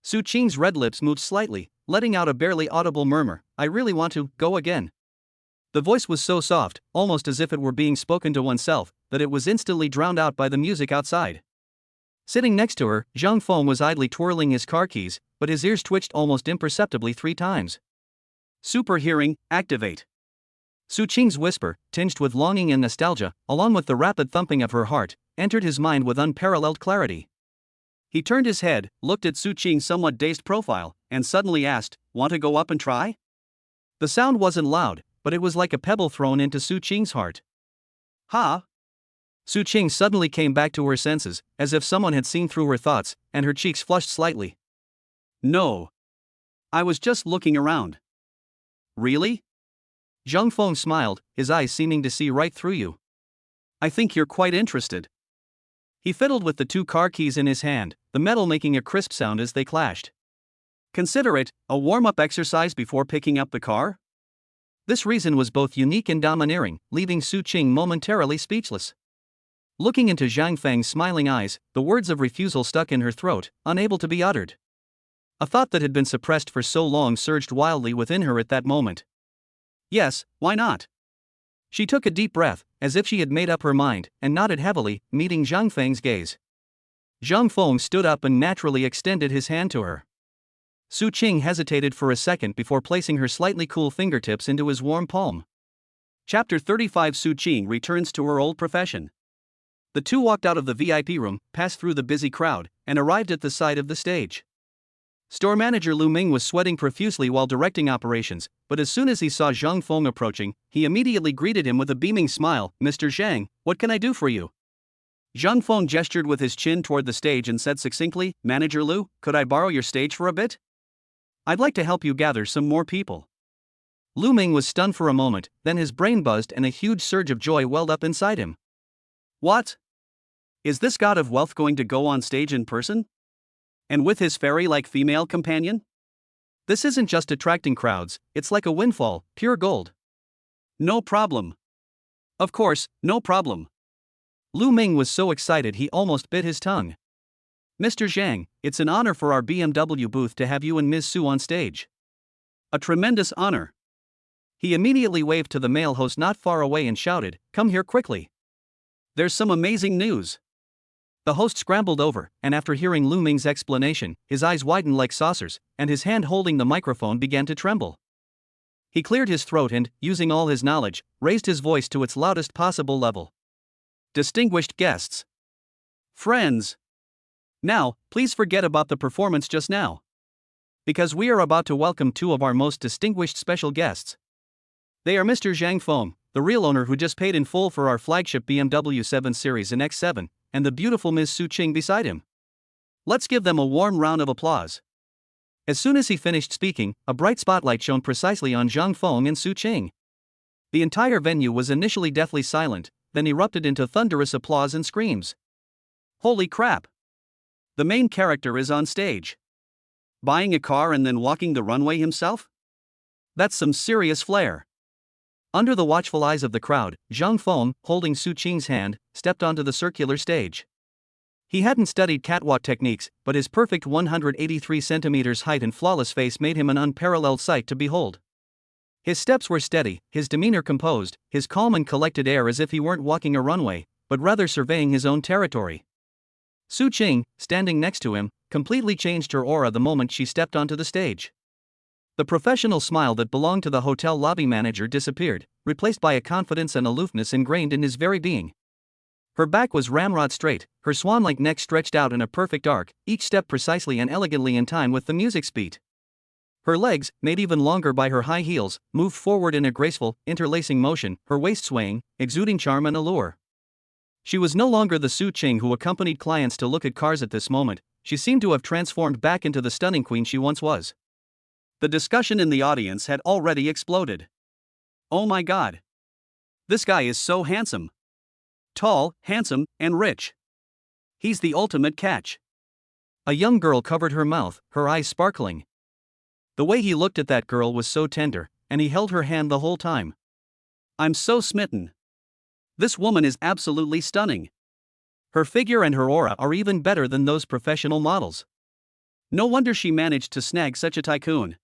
Su Qing's red lips moved slightly, letting out a barely audible murmur, I really want to go again. The voice was so soft, almost as if it were being spoken to oneself, that it was instantly drowned out by the music outside. Sitting next to her, Zhang Feng was idly twirling his car keys, but his ears twitched almost imperceptibly 3 times. Super hearing, activate. Su Qing's whisper, tinged with longing and nostalgia, along with the rapid thumping of her heart, entered his mind with unparalleled clarity. He turned his head, looked at Su Qing's somewhat dazed profile, and suddenly asked, want to go up and try? The sound wasn't loud, but it was like a pebble thrown into Su Qing's heart. Ha! Su Qing suddenly came back to her senses, as if someone had seen through her thoughts, and her cheeks flushed slightly. No. I was just looking around. Really? Zhang Feng smiled, his eyes seeming to see right through you. I think you're quite interested. He fiddled with the 2 car keys in his hand, the metal making a crisp sound as they clashed. Consider it a warm-up exercise before picking up the car? This reason was both unique and domineering, leaving Su Qing momentarily speechless. Looking into Zhang Feng's smiling eyes, the words of refusal stuck in her throat, unable to be uttered. A thought that had been suppressed for so long surged wildly within her at that moment. Yes, why not? She took a deep breath, as if she had made up her mind, and nodded heavily, meeting Zhang Feng's gaze. Zhang Feng stood up and naturally extended his hand to her. Su Qing hesitated for a second before placing her slightly cool fingertips into his warm palm. Chapter 35 Su Qing returns to her old profession. The two walked out of the VIP room, passed through the busy crowd, and arrived at the side of the stage. Store manager Lu Ming was sweating profusely while directing operations, but as soon as he saw Zhang Feng approaching, he immediately greeted him with a beaming smile. Mr. Zhang, what can I do for you? Zhang Feng gestured with his chin toward the stage and said succinctly, Manager Lu, could I borrow your stage for a bit? I'd like to help you gather some more people. Lu Ming was stunned for a moment, then his brain buzzed and a huge surge of joy welled up inside him. What? Is this god of wealth going to go on stage in person? And with his fairy-like female companion? This isn't just attracting crowds, it's like a windfall, pure gold. No problem. Of course, no problem. Lu Ming was so excited he almost bit his tongue. Mr. Zhang, it's an honor for our BMW booth to have you and Ms. Su on stage. A tremendous honor. He immediately waved to the male host not far away and shouted, come here quickly. There's some amazing news. The host scrambled over, and after hearing Lu Ming's explanation, his eyes widened like saucers, and his hand holding the microphone began to tremble. He cleared his throat and, using all his knowledge, raised his voice to its loudest possible level. Distinguished guests. Friends. Now, please forget about the performance just now. Because we are about to welcome 2 of our most distinguished special guests. They are Mr. Zhang Feng, the real owner who just paid in full for our flagship BMW 7 Series and X7, and the beautiful Ms. Su Qing beside him. Let's give them a warm round of applause. As soon as he finished speaking, a bright spotlight shone precisely on Zhang Feng and Su Qing. The entire venue was initially deathly silent, then erupted into thunderous applause and screams. Holy crap! The main character is on stage. Buying a car and then walking the runway himself? That's some serious flair. Under the watchful eyes of the crowd, Zhang Feng, holding Su Qing's hand, stepped onto the circular stage. He hadn't studied catwalk techniques, but his perfect 183 centimeters height and flawless face made him an unparalleled sight to behold. His steps were steady, his demeanor composed, his calm and collected air as if he weren't walking a runway, but rather surveying his own territory. Su Qing, standing next to him, completely changed her aura the moment she stepped onto the stage. The professional smile that belonged to the hotel lobby manager disappeared, replaced by a confidence and aloofness ingrained in his very being. Her back was ramrod straight, her swan-like neck stretched out in a perfect arc, each step precisely and elegantly in time with the music's beat. Her legs, made even longer by her high heels, moved forward in a graceful, interlacing motion, her waist swaying, exuding charm and allure. She was no longer the Su Qing who accompanied clients to look at cars at this moment. She seemed to have transformed back into the stunning queen she once was. The discussion in the audience had already exploded. Oh my God! This guy is so handsome. Tall, handsome, and rich. He's the ultimate catch. A young girl covered her mouth, her eyes sparkling. The way he looked at that girl was so tender, and he held her hand the whole time. I'm so smitten. This woman is absolutely stunning. Her figure and her aura are even better than those professional models. No wonder she managed to snag such a tycoon.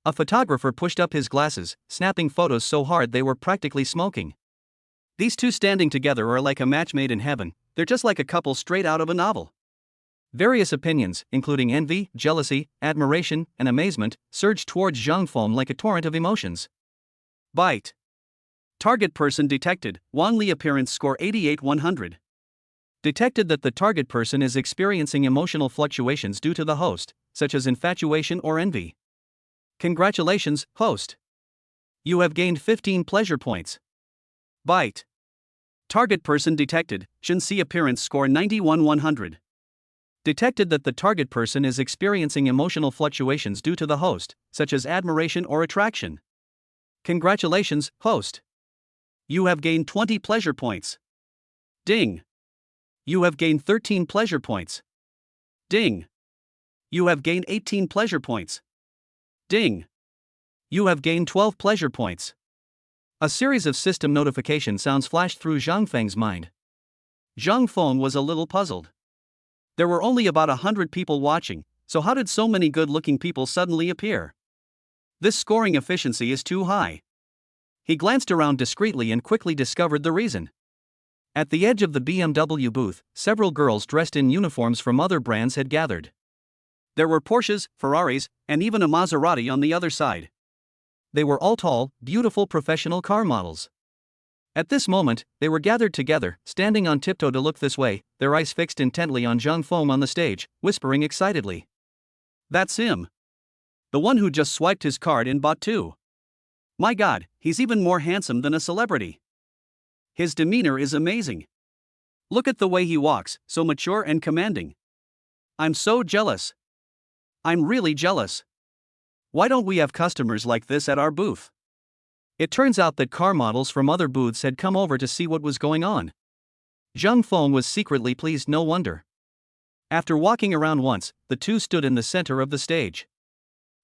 A photographer pushed up his glasses, snapping photos so hard they were practically smoking. These two standing together are like a match made in heaven. They're just like a couple straight out of a novel. Various opinions, including envy, jealousy, admiration, and amazement, surged towards Zhang Feng like a torrent of emotions. Bite. Target person detected, Wang Li appearance score 88-100. Detected that the target person is experiencing emotional fluctuations due to the host, such as infatuation or envy. Congratulations, host. You have gained 15 pleasure points. Bite. Target person detected, Shen Si appearance score 91-100. Detected that the target person is experiencing emotional fluctuations due to the host, such as admiration or attraction. Congratulations, host. You have gained 20 pleasure points. Ding. You have gained 13 pleasure points. Ding. You have gained 18 pleasure points. Ding. You have gained 12 pleasure points. A series of system notification sounds flashed through Zhang Feng's mind. Zhang Feng was a little puzzled. There were only about 100 people watching, so how did so many good-looking people suddenly appear? This scoring efficiency is too high. He glanced around discreetly and quickly discovered the reason. At the edge of the BMW booth, several girls dressed in uniforms from other brands had gathered. There were Porsches, Ferraris, and even a Maserati on the other side. They were all tall, beautiful professional car models. At this moment, they were gathered together, standing on tiptoe to look this way, their eyes fixed intently on Zhang Feng on the stage, whispering excitedly. That's him. The one who just swiped his card and bought two. My God, he's even more handsome than a celebrity. His demeanor is amazing. Look at the way he walks, so mature and commanding. I'm so jealous. I'm really jealous. Why don't we have customers like this at our booth? It turns out that car models from other booths had come over to see what was going on. Zhang Feng was secretly pleased, no wonder. After walking around once, the two stood in the center of the stage.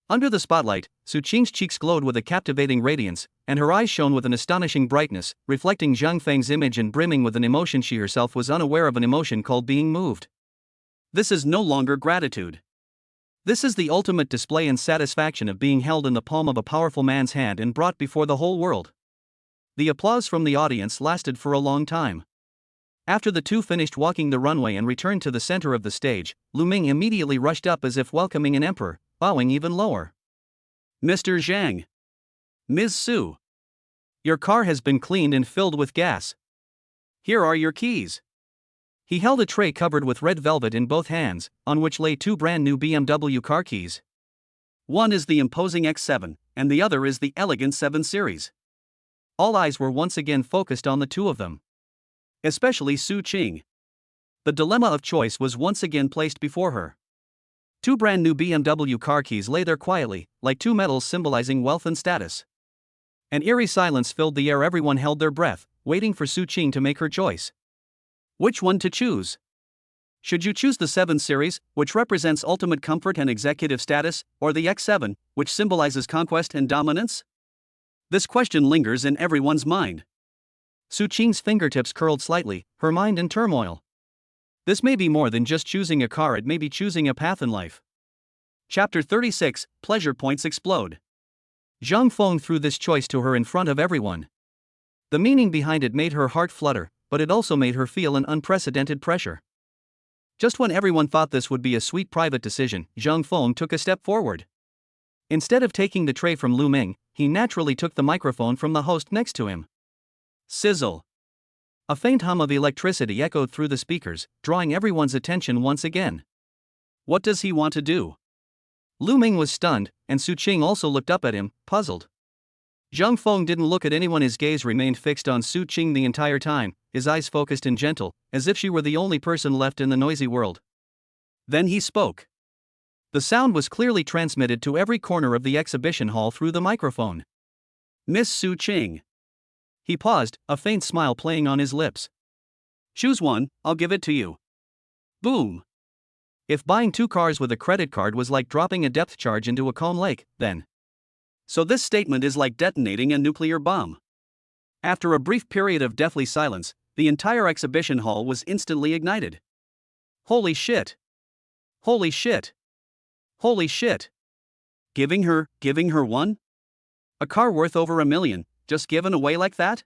Under the spotlight, Su Qing's cheeks glowed with a captivating radiance, and her eyes shone with an astonishing brightness, reflecting Zhang Feng's image and brimming with an emotion she herself was unaware of, an emotion called being moved. This is no longer gratitude. This is the ultimate display and satisfaction of being held in the palm of a powerful man's hand and brought before the whole world. The applause from the audience lasted for a long time. After the two finished walking the runway and returned to the center of the stage, Lu Ming immediately rushed up as if welcoming an emperor, bowing even lower. Mr. Zhang. Ms. Su. Your car has been cleaned and filled with gas. Here are your keys. He held a tray covered with red velvet in both hands, on which lay two brand new BMW car keys. One is the imposing X7, and the other is the elegant 7 Series. All eyes were once again focused on the two of them. Especially Su Qing. The dilemma of choice was once again placed before her. Two brand new BMW car keys lay there quietly, like two medals symbolizing wealth and status. An eerie silence filled the air. Everyone held their breath, waiting for Su Qing to make her choice. Which one to choose? Should you choose the 7 Series, which represents ultimate comfort and executive status, or the X7, which symbolizes conquest and dominance? This question lingers in everyone's mind. Su Qing's fingertips curled slightly, her mind in turmoil. This may be more than just choosing a car, it may be choosing a path in life. Chapter 36, Pleasure Points Explode. Zhang Feng threw this choice to her in front of everyone. The meaning behind it made her heart flutter, but it also made her feel an unprecedented pressure. Just when everyone thought this would be a sweet private decision, Zhang Feng took a step forward. Instead of taking the tray from Lu Ming, he naturally took the microphone from the host next to him. Sizzle. A faint hum of electricity echoed through the speakers, drawing everyone's attention once again. What does he want to do? Lu Ming was stunned, and Su Qing also looked up at him, puzzled. Zhang Feng didn't look at anyone, his gaze remained fixed on Su Qing the entire time, his eyes focused and gentle, as if she were the only person left in the noisy world. Then he spoke. The sound was clearly transmitted to every corner of the exhibition hall through the microphone. Miss Su Qing. He paused, a faint smile playing on his lips. Choose one, I'll give it to you. Boom. If buying 2 cars with a credit card was like dropping a depth charge into a calm lake, then. So this statement is like detonating a nuclear bomb. After a brief period of deathly silence, the entire exhibition hall was instantly ignited. Holy shit. Holy shit. Holy shit. Giving her one? A car worth over $1 million, just given away like that?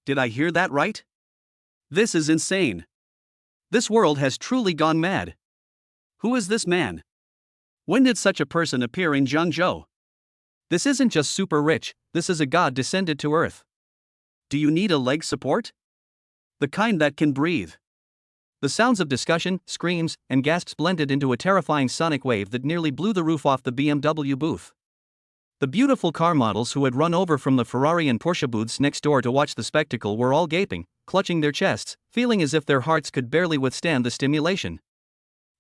Did I hear that right? This is insane. This world has truly gone mad. Who is this man? When did such a person appear in Zhangzhou? This isn't just super rich, this is a god descended to earth. Do you need a leg support? The kind that can breathe. The sounds of discussion, screams, and gasps blended into a terrifying sonic wave that nearly blew the roof off the BMW booth. The beautiful car models who had run over from the Ferrari and Porsche booths next door to watch the spectacle were all gaping, clutching their chests, feeling as if their hearts could barely withstand the stimulation.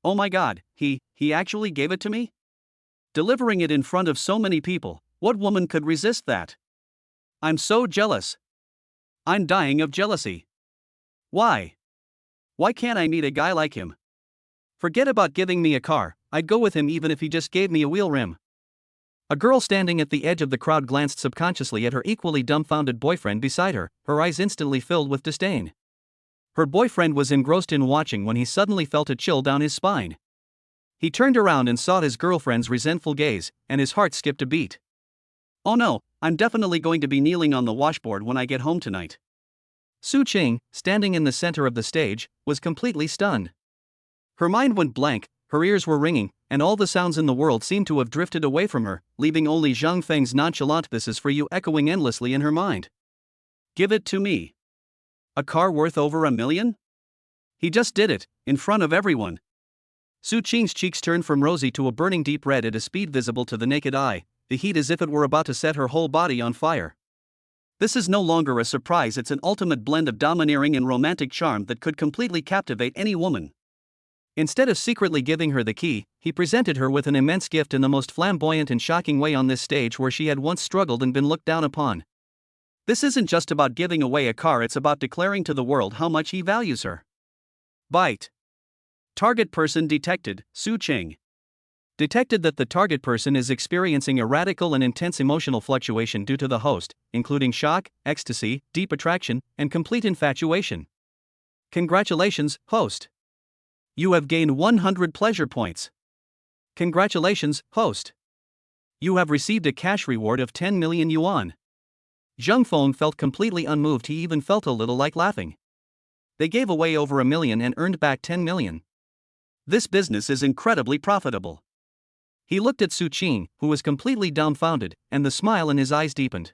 Oh my god, he actually gave it to me? Delivering it in front of so many people, what woman could resist that? I'm so jealous. I'm dying of jealousy. Why? Why can't I meet a guy like him? Forget about giving me a car, I'd go with him even if he just gave me a wheel rim. A girl standing at the edge of the crowd glanced subconsciously at her equally dumbfounded boyfriend beside her, her eyes instantly filled with disdain. Her boyfriend was engrossed in watching when he suddenly felt a chill down his spine. He turned around and saw his girlfriend's resentful gaze, and his heart skipped a beat. Oh no, I'm definitely going to be kneeling on the washboard when I get home tonight. Su Qing, standing in the center of the stage, was completely stunned. Her mind went blank, her ears were ringing, and all the sounds in the world seemed to have drifted away from her, leaving only Zhang Feng's nonchalant "This is for you" echoing endlessly in her mind. Give it to me. A car worth over $1 million? He just did it, in front of everyone. Su Qing's cheeks turned from rosy to a burning deep red at a speed visible to the naked eye, the heat as if it were about to set her whole body on fire. This is no longer a surprise, it's an ultimate blend of domineering and romantic charm that could completely captivate any woman. Instead of secretly giving her the key, he presented her with an immense gift in the most flamboyant and shocking way on this stage where she had once struggled and been looked down upon. This isn't just about giving away a car, it's about declaring to the world how much he values her. Bite. Target person detected, Su Qing. Detected that the target person is experiencing a radical and intense emotional fluctuation due to the host, including shock, ecstasy, deep attraction, and complete infatuation. Congratulations, host. You have gained 100 pleasure points. Congratulations, host. You have received a cash reward of 10 million yuan. Zhang Feng felt completely unmoved, he even felt a little like laughing. They gave away over $1 million and earned back 10 million. This business is incredibly profitable. He looked at Su Qing, who was completely dumbfounded, and the smile in his eyes deepened.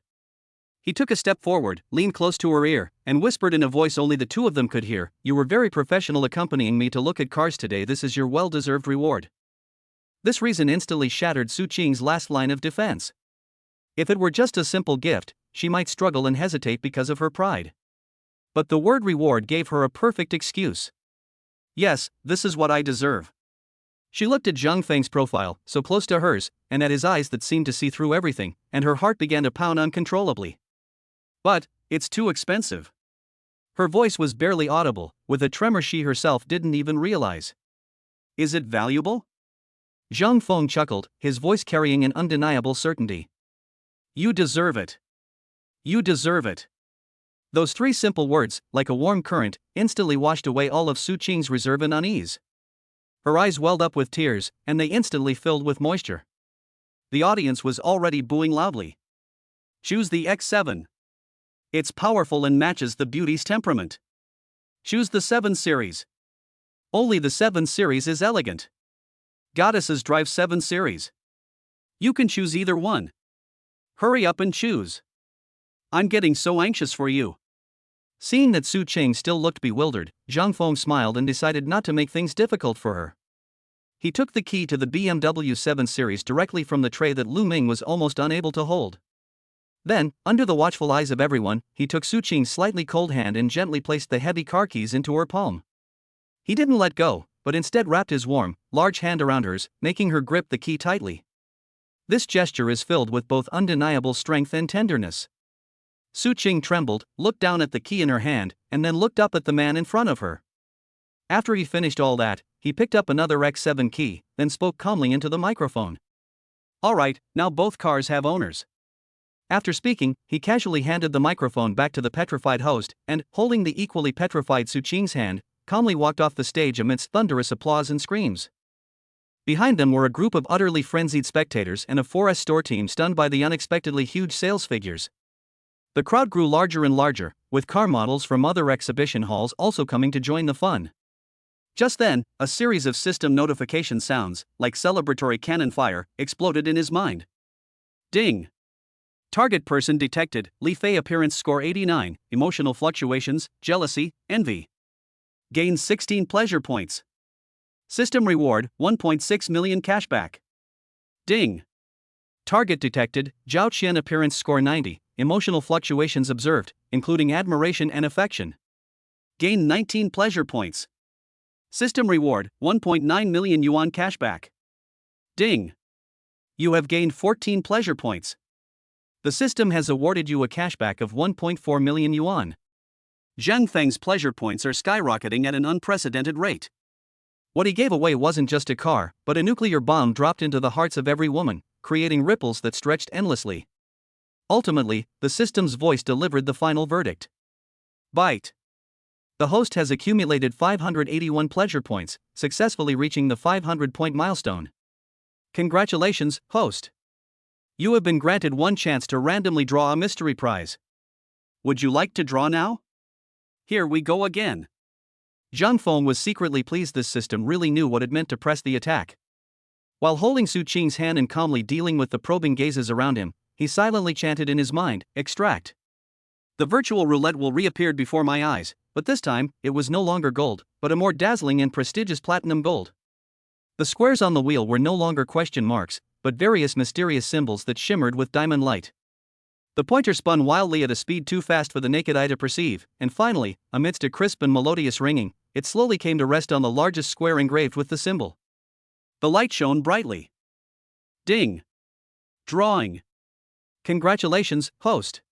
He took a step forward, leaned close to her ear, and whispered in a voice only the two of them could hear, "You were very professional accompanying me to look at cars today. This is your well-deserved reward." This reason instantly shattered Su Qing's last line of defense. If it were just a simple gift, she might struggle and hesitate because of her pride. But the word reward gave her a perfect excuse. Yes, this is what I deserve. She looked at Zhang Feng's profile, so close to hers, and at his eyes that seemed to see through everything, and her heart began to pound uncontrollably. But, it's too expensive. Her voice was barely audible, with a tremor she herself didn't even realize. Is it valuable? Zhang Feng chuckled, his voice carrying an undeniable certainty. You deserve it. You deserve it. Those 3 simple words, like a warm current, instantly washed away all of Su Qing's reserve and unease. Her eyes welled up with tears, and they instantly filled with moisture. The audience was already booing loudly. Choose the X7. It's powerful and matches the beauty's temperament. Choose the 7 Series. Only the 7 Series is elegant. Goddesses drive 7 Series. You can choose either one. Hurry up and choose. I'm getting so anxious for you. Seeing that Su Qing still looked bewildered, Zhang Feng smiled and decided not to make things difficult for her. He took the key to the BMW 7 Series directly from the tray that Lu Ming was almost unable to hold. Then, under the watchful eyes of everyone, he took Su Qing's slightly cold hand and gently placed the heavy car keys into her palm. He didn't let go, but instead wrapped his warm, large hand around hers, making her grip the key tightly. This gesture is filled with both undeniable strength and tenderness. Su Qing trembled, looked down at the key in her hand, and then looked up at the man in front of her. After he finished all that, he picked up another X7 key, then spoke calmly into the microphone. All right, now both cars have owners. After speaking, he casually handed the microphone back to the petrified host, and, holding the equally petrified Su Qing's hand, calmly walked off the stage amidst thunderous applause and screams. Behind them were a group of utterly frenzied spectators and a 4S store team stunned by the unexpectedly huge sales figures. The crowd grew larger and larger, with car models from other exhibition halls also coming to join the fun. Just then, a series of system notification sounds, like celebratory cannon fire, exploded in his mind. Ding! Target person detected, Li Fei appearance score 89, emotional fluctuations, jealousy, envy. Gains 16 pleasure points. System reward, 1.6 million cashback. Ding! Target detected, Zhao Qian appearance score 90, emotional fluctuations observed, including admiration and affection. Gain 19 pleasure points. System reward, 1.9 million yuan cashback. Ding! You have gained 14 pleasure points. The system has awarded you a cashback of 1.4 million yuan. Zhang Feng's pleasure points are skyrocketing at an unprecedented rate. What he gave away wasn't just a car, but a nuclear bomb dropped into the hearts of every woman, creating ripples that stretched endlessly. Ultimately, the system's voice delivered the final verdict. Bite. The host has accumulated 581 pleasure points, successfully reaching the 500-point milestone. Congratulations, host. You have been granted one chance to randomly draw a mystery prize. Would you like to draw now? Here we go again. Zhang Feng was secretly pleased this system really knew what it meant to press the attack. While holding Su Qing's hand and calmly dealing with the probing gazes around him, he silently chanted in his mind, extract. The virtual roulette will reappear before my eyes, but this time, it was no longer gold, but a more dazzling and prestigious platinum gold. The squares on the wheel were no longer question marks, but various mysterious symbols that shimmered with diamond light. The pointer spun wildly at a speed too fast for the naked eye to perceive, and finally, amidst a crisp and melodious ringing, it slowly came to rest on the largest square engraved with the symbol. The light shone brightly. Ding! Drawing. Congratulations, host.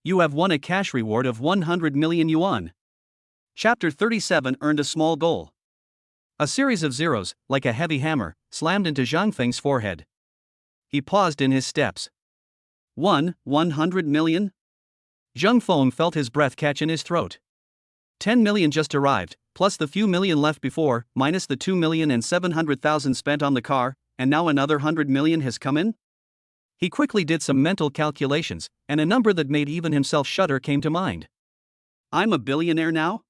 You have won a cash reward of 100 million yuan. Chapter 37 earned a small goal. A series of zeros, like a heavy hammer, slammed into Zhang Feng's forehead. He paused in his steps. 100 million? Zhang Feng felt his breath catch in his throat. 10 million just arrived, plus the few million left before, minus the 2,700,000 spent on the car, and now another 100 million has come in? He quickly did some mental calculations, and a number that made even himself shudder came to mind. I'm a billionaire now?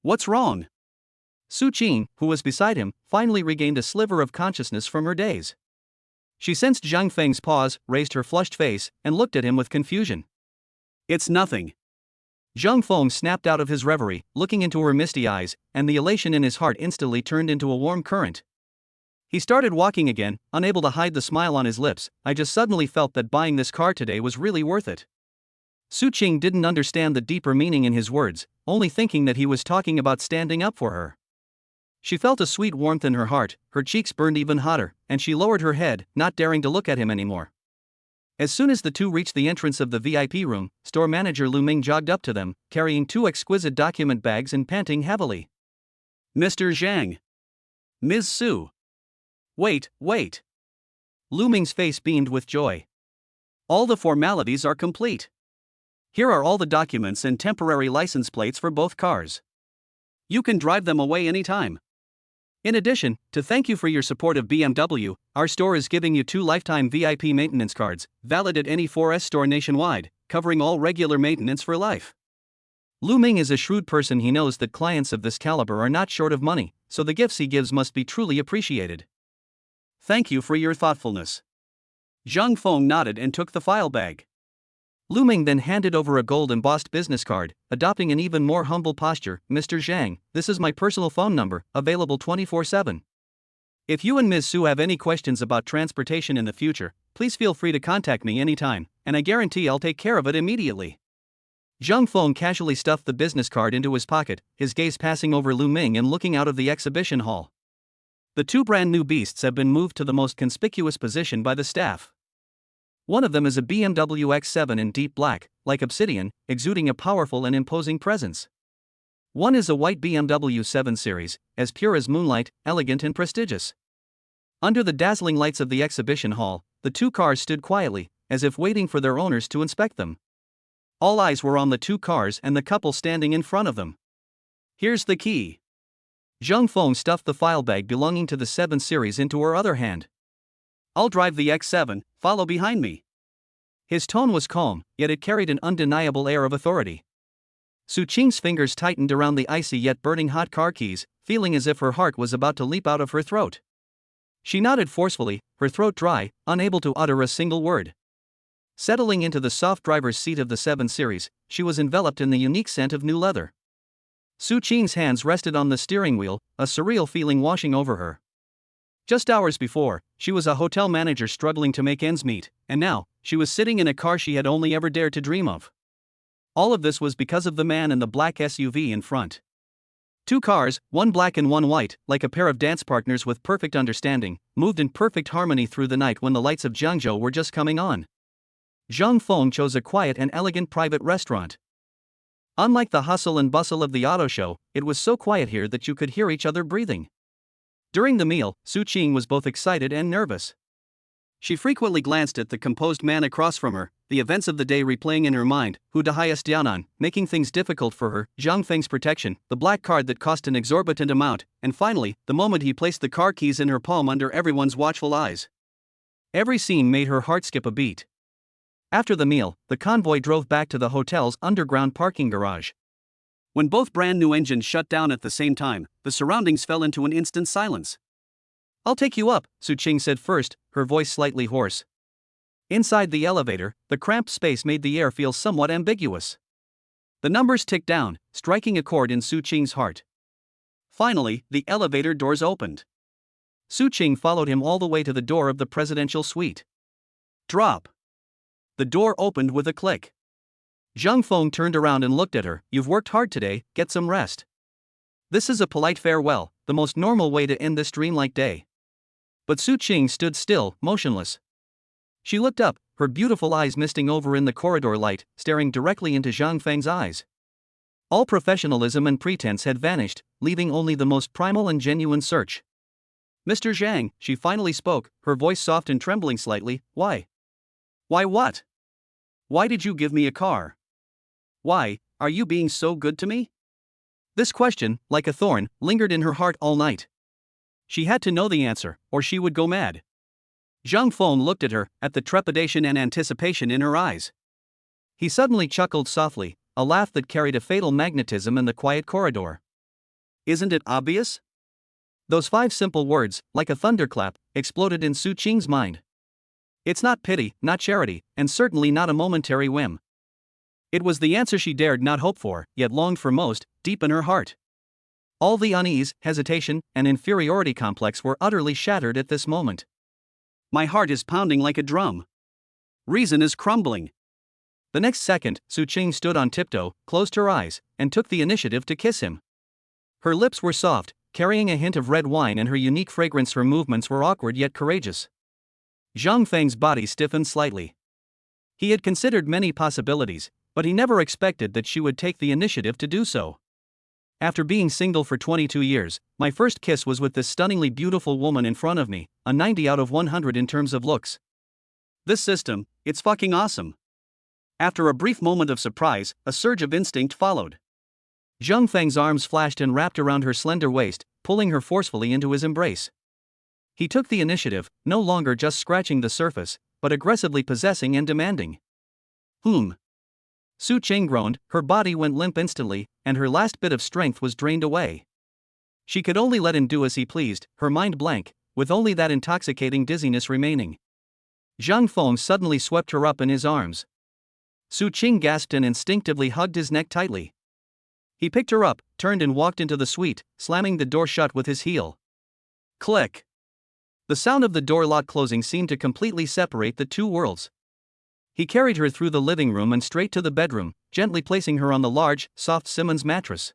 What's wrong? Su Qing, who was beside him, finally regained a sliver of consciousness from her daze. She sensed Zhang Feng's pause, raised her flushed face, and looked at him with confusion. It's nothing. Zhang Feng snapped out of his reverie, looking into her misty eyes, and the elation in his heart instantly turned into a warm current. He started walking again, unable to hide the smile on his lips. I just suddenly felt that buying this car today was really worth it. Su Qing didn't understand the deeper meaning in his words, only thinking that he was talking about standing up for her. She felt a sweet warmth in her heart, her cheeks burned even hotter, and she lowered her head, not daring to look at him anymore. As soon as the two reached the entrance of the VIP room, store manager Lu Ming jogged up to them, carrying 2 exquisite document bags and panting heavily. Mr. Zhang. Ms. Su. Wait. Lu Ming's face beamed with joy. All the formalities are complete. Here are all the documents and temporary license plates for both cars. You can drive them away anytime. In addition, to thank you for your support of BMW, our store is giving you 2 lifetime VIP maintenance cards, valid at any 4S store nationwide, covering all regular maintenance for life. Lu Ming is a shrewd person. He knows that clients of this caliber are not short of money, so the gifts he gives must be truly appreciated. Thank you for your thoughtfulness. Zhang Feng nodded and took the file bag. Lu Ming then handed over a gold-embossed business card, adopting an even more humble posture. Mr. Zhang, this is my personal phone number, available 24/7. If you and Ms. Su have any questions about transportation in the future, please feel free to contact me anytime, and I guarantee I'll take care of it immediately. Zhang Feng casually stuffed the business card into his pocket, his gaze passing over Lu Ming and looking out of the exhibition hall. The 2 brand new beasts have been moved to the most conspicuous position by the staff. One of them is a BMW X7 in deep black, like obsidian, exuding a powerful and imposing presence. One is a white BMW 7 Series, as pure as moonlight, elegant and prestigious. Under the dazzling lights of the exhibition hall, the 2 cars stood quietly, as if waiting for their owners to inspect them. All eyes were on the 2 cars and the couple standing in front of them. Here's the key. Zhang Feng stuffed the file bag belonging to the 7 Series into her other hand. I'll drive the X7, follow behind me. His tone was calm, yet it carried an undeniable air of authority. Su Qing's fingers tightened around the icy yet burning hot car keys, feeling as if her heart was about to leap out of her throat. She nodded forcefully, her throat dry, unable to utter a single word. Settling into the soft driver's seat of the 7 Series, she was enveloped in the unique scent of new leather. Su Qing's hands rested on the steering wheel, a surreal feeling washing over her. Just hours before, she was a hotel manager struggling to make ends meet, and now, she was sitting in a car she had only ever dared to dream of. All of this was because of the man in the black SUV in front. 2 cars, one black and one white, like a pair of dance partners with perfect understanding, moved in perfect harmony through the night when the lights of Jiangzhou were just coming on. Zhang Feng chose a quiet and elegant private restaurant. Unlike the hustle and bustle of the auto show, it was so quiet here that you could hear each other breathing. During the meal, Su Qing was both excited and nervous. She frequently glanced at the composed man across from her, the events of the day replaying in her mind, Hu Dahai's Dianan, making things difficult for her, Zhang Feng's protection, the black card that cost an exorbitant amount, and finally, the moment he placed the car keys in her palm under everyone's watchful eyes. Every scene made her heart skip a beat. After the meal, the convoy drove back to the hotel's underground parking garage. When both brand new engines shut down at the same time, the surroundings fell into an instant silence. I'll take you up, Su Qing said first, her voice slightly hoarse. Inside the elevator, the cramped space made the air feel somewhat ambiguous. The numbers ticked down, striking a chord in Su Qing's heart. Finally, the elevator doors opened. Su Qing followed him all the way to the door of the presidential suite. Drop. The door opened with a click. Zhang Feng turned around and looked at her. You've worked hard today, get some rest. This is a polite farewell, the most normal way to end this dreamlike day. But Su Qing stood still, motionless. She looked up, her beautiful eyes misting over in the corridor light, staring directly into Zhang Feng's eyes. All professionalism and pretense had vanished, leaving only the most primal and genuine search. Mr. Zhang, she finally spoke, her voice soft and trembling slightly. Why? Why what? Why did you give me a car? Why, are you being so good to me? This question, like a thorn, lingered in her heart all night. She had to know the answer, or she would go mad. Zhang Feng looked at her, at the trepidation and anticipation in her eyes. He suddenly chuckled softly, a laugh that carried a fatal magnetism in the quiet corridor. Isn't it obvious? Those 5 simple words, like a thunderclap, exploded in Su Qing's mind. It's not pity, not charity, and certainly not a momentary whim. It was the answer she dared not hope for, yet longed for most, deep in her heart. All the unease, hesitation, and inferiority complex were utterly shattered at this moment. My heart is pounding like a drum. Reason is crumbling. The next second, Su Qing stood on tiptoe, closed her eyes, and took the initiative to kiss him. Her lips were soft, carrying a hint of red wine, and her unique fragrance. Her movements were awkward yet courageous. Zhang Feng's body stiffened slightly. He had considered many possibilities, but he never expected that she would take the initiative to do so. After being single for 22 years, my first kiss was with this stunningly beautiful woman in front of me, a 90 out of 100 in terms of looks. This system, it's fucking awesome. After a brief moment of surprise, a surge of instinct followed. Zhang Feng's arms flashed and wrapped around her slender waist, pulling her forcefully into his embrace. He took the initiative, no longer just scratching the surface, but aggressively possessing and demanding. Su Qing groaned, her body went limp instantly, and her last bit of strength was drained away. She could only let him do as he pleased, her mind blank, with only that intoxicating dizziness remaining. Zhang Feng suddenly swept her up in his arms. Su Qing gasped and instinctively hugged his neck tightly. He picked her up, turned and walked into the suite, slamming the door shut with his heel. Click! The sound of the door lock closing seemed to completely separate the two worlds. He carried her through the living room and straight to the bedroom, gently placing her on the large, soft Simmons mattress.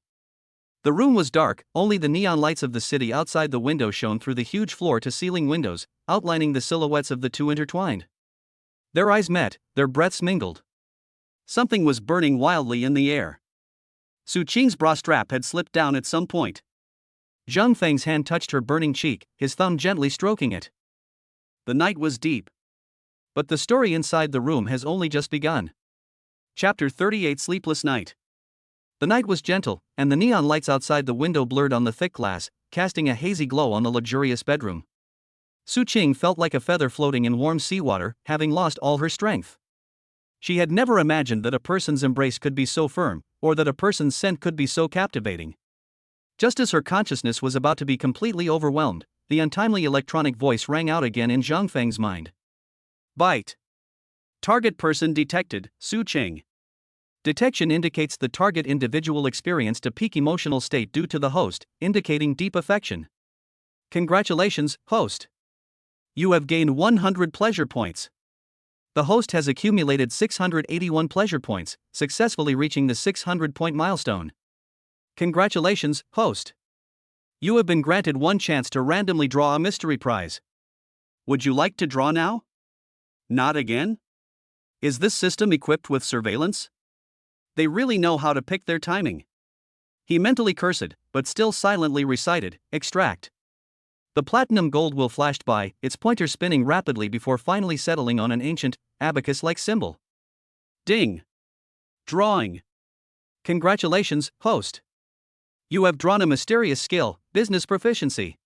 The room was dark, only the neon lights of the city outside the window shone through the huge floor-to-ceiling windows, outlining the silhouettes of the two intertwined. Their eyes met, their breaths mingled. Something was burning wildly in the air. Su Qing's bra strap had slipped down at some point. Zhang Feng's hand touched her burning cheek, his thumb gently stroking it. The night was deep. But the story inside the room has only just begun. Chapter 38: Sleepless Night. The night was gentle, and the neon lights outside the window blurred on the thick glass, casting a hazy glow on the luxurious bedroom. Su Qing felt like a feather floating in warm seawater, having lost all her strength. She had never imagined that a person's embrace could be so firm, or that a person's scent could be so captivating. Just as her consciousness was about to be completely overwhelmed, the untimely electronic voice rang out again in Zhang Feng's mind. Bite. Target person detected, Su Qing. Detection indicates the target individual experienced a peak emotional state due to the host, indicating deep affection. Congratulations, host. You have gained 100 pleasure points. The host has accumulated 681 pleasure points, successfully reaching the 600-point milestone. Congratulations, host. You have been granted one chance to randomly draw a mystery prize. Would you like to draw now? Not again? Is this system equipped with surveillance? They really know how to pick their timing. He mentally cursed, but still silently recited, extract. The platinum gold wheel flashed by, its pointer spinning rapidly before finally settling on an ancient, abacus-like symbol. Ding! Drawing. Congratulations, host. You have drawn a mysterious skill, business proficiency.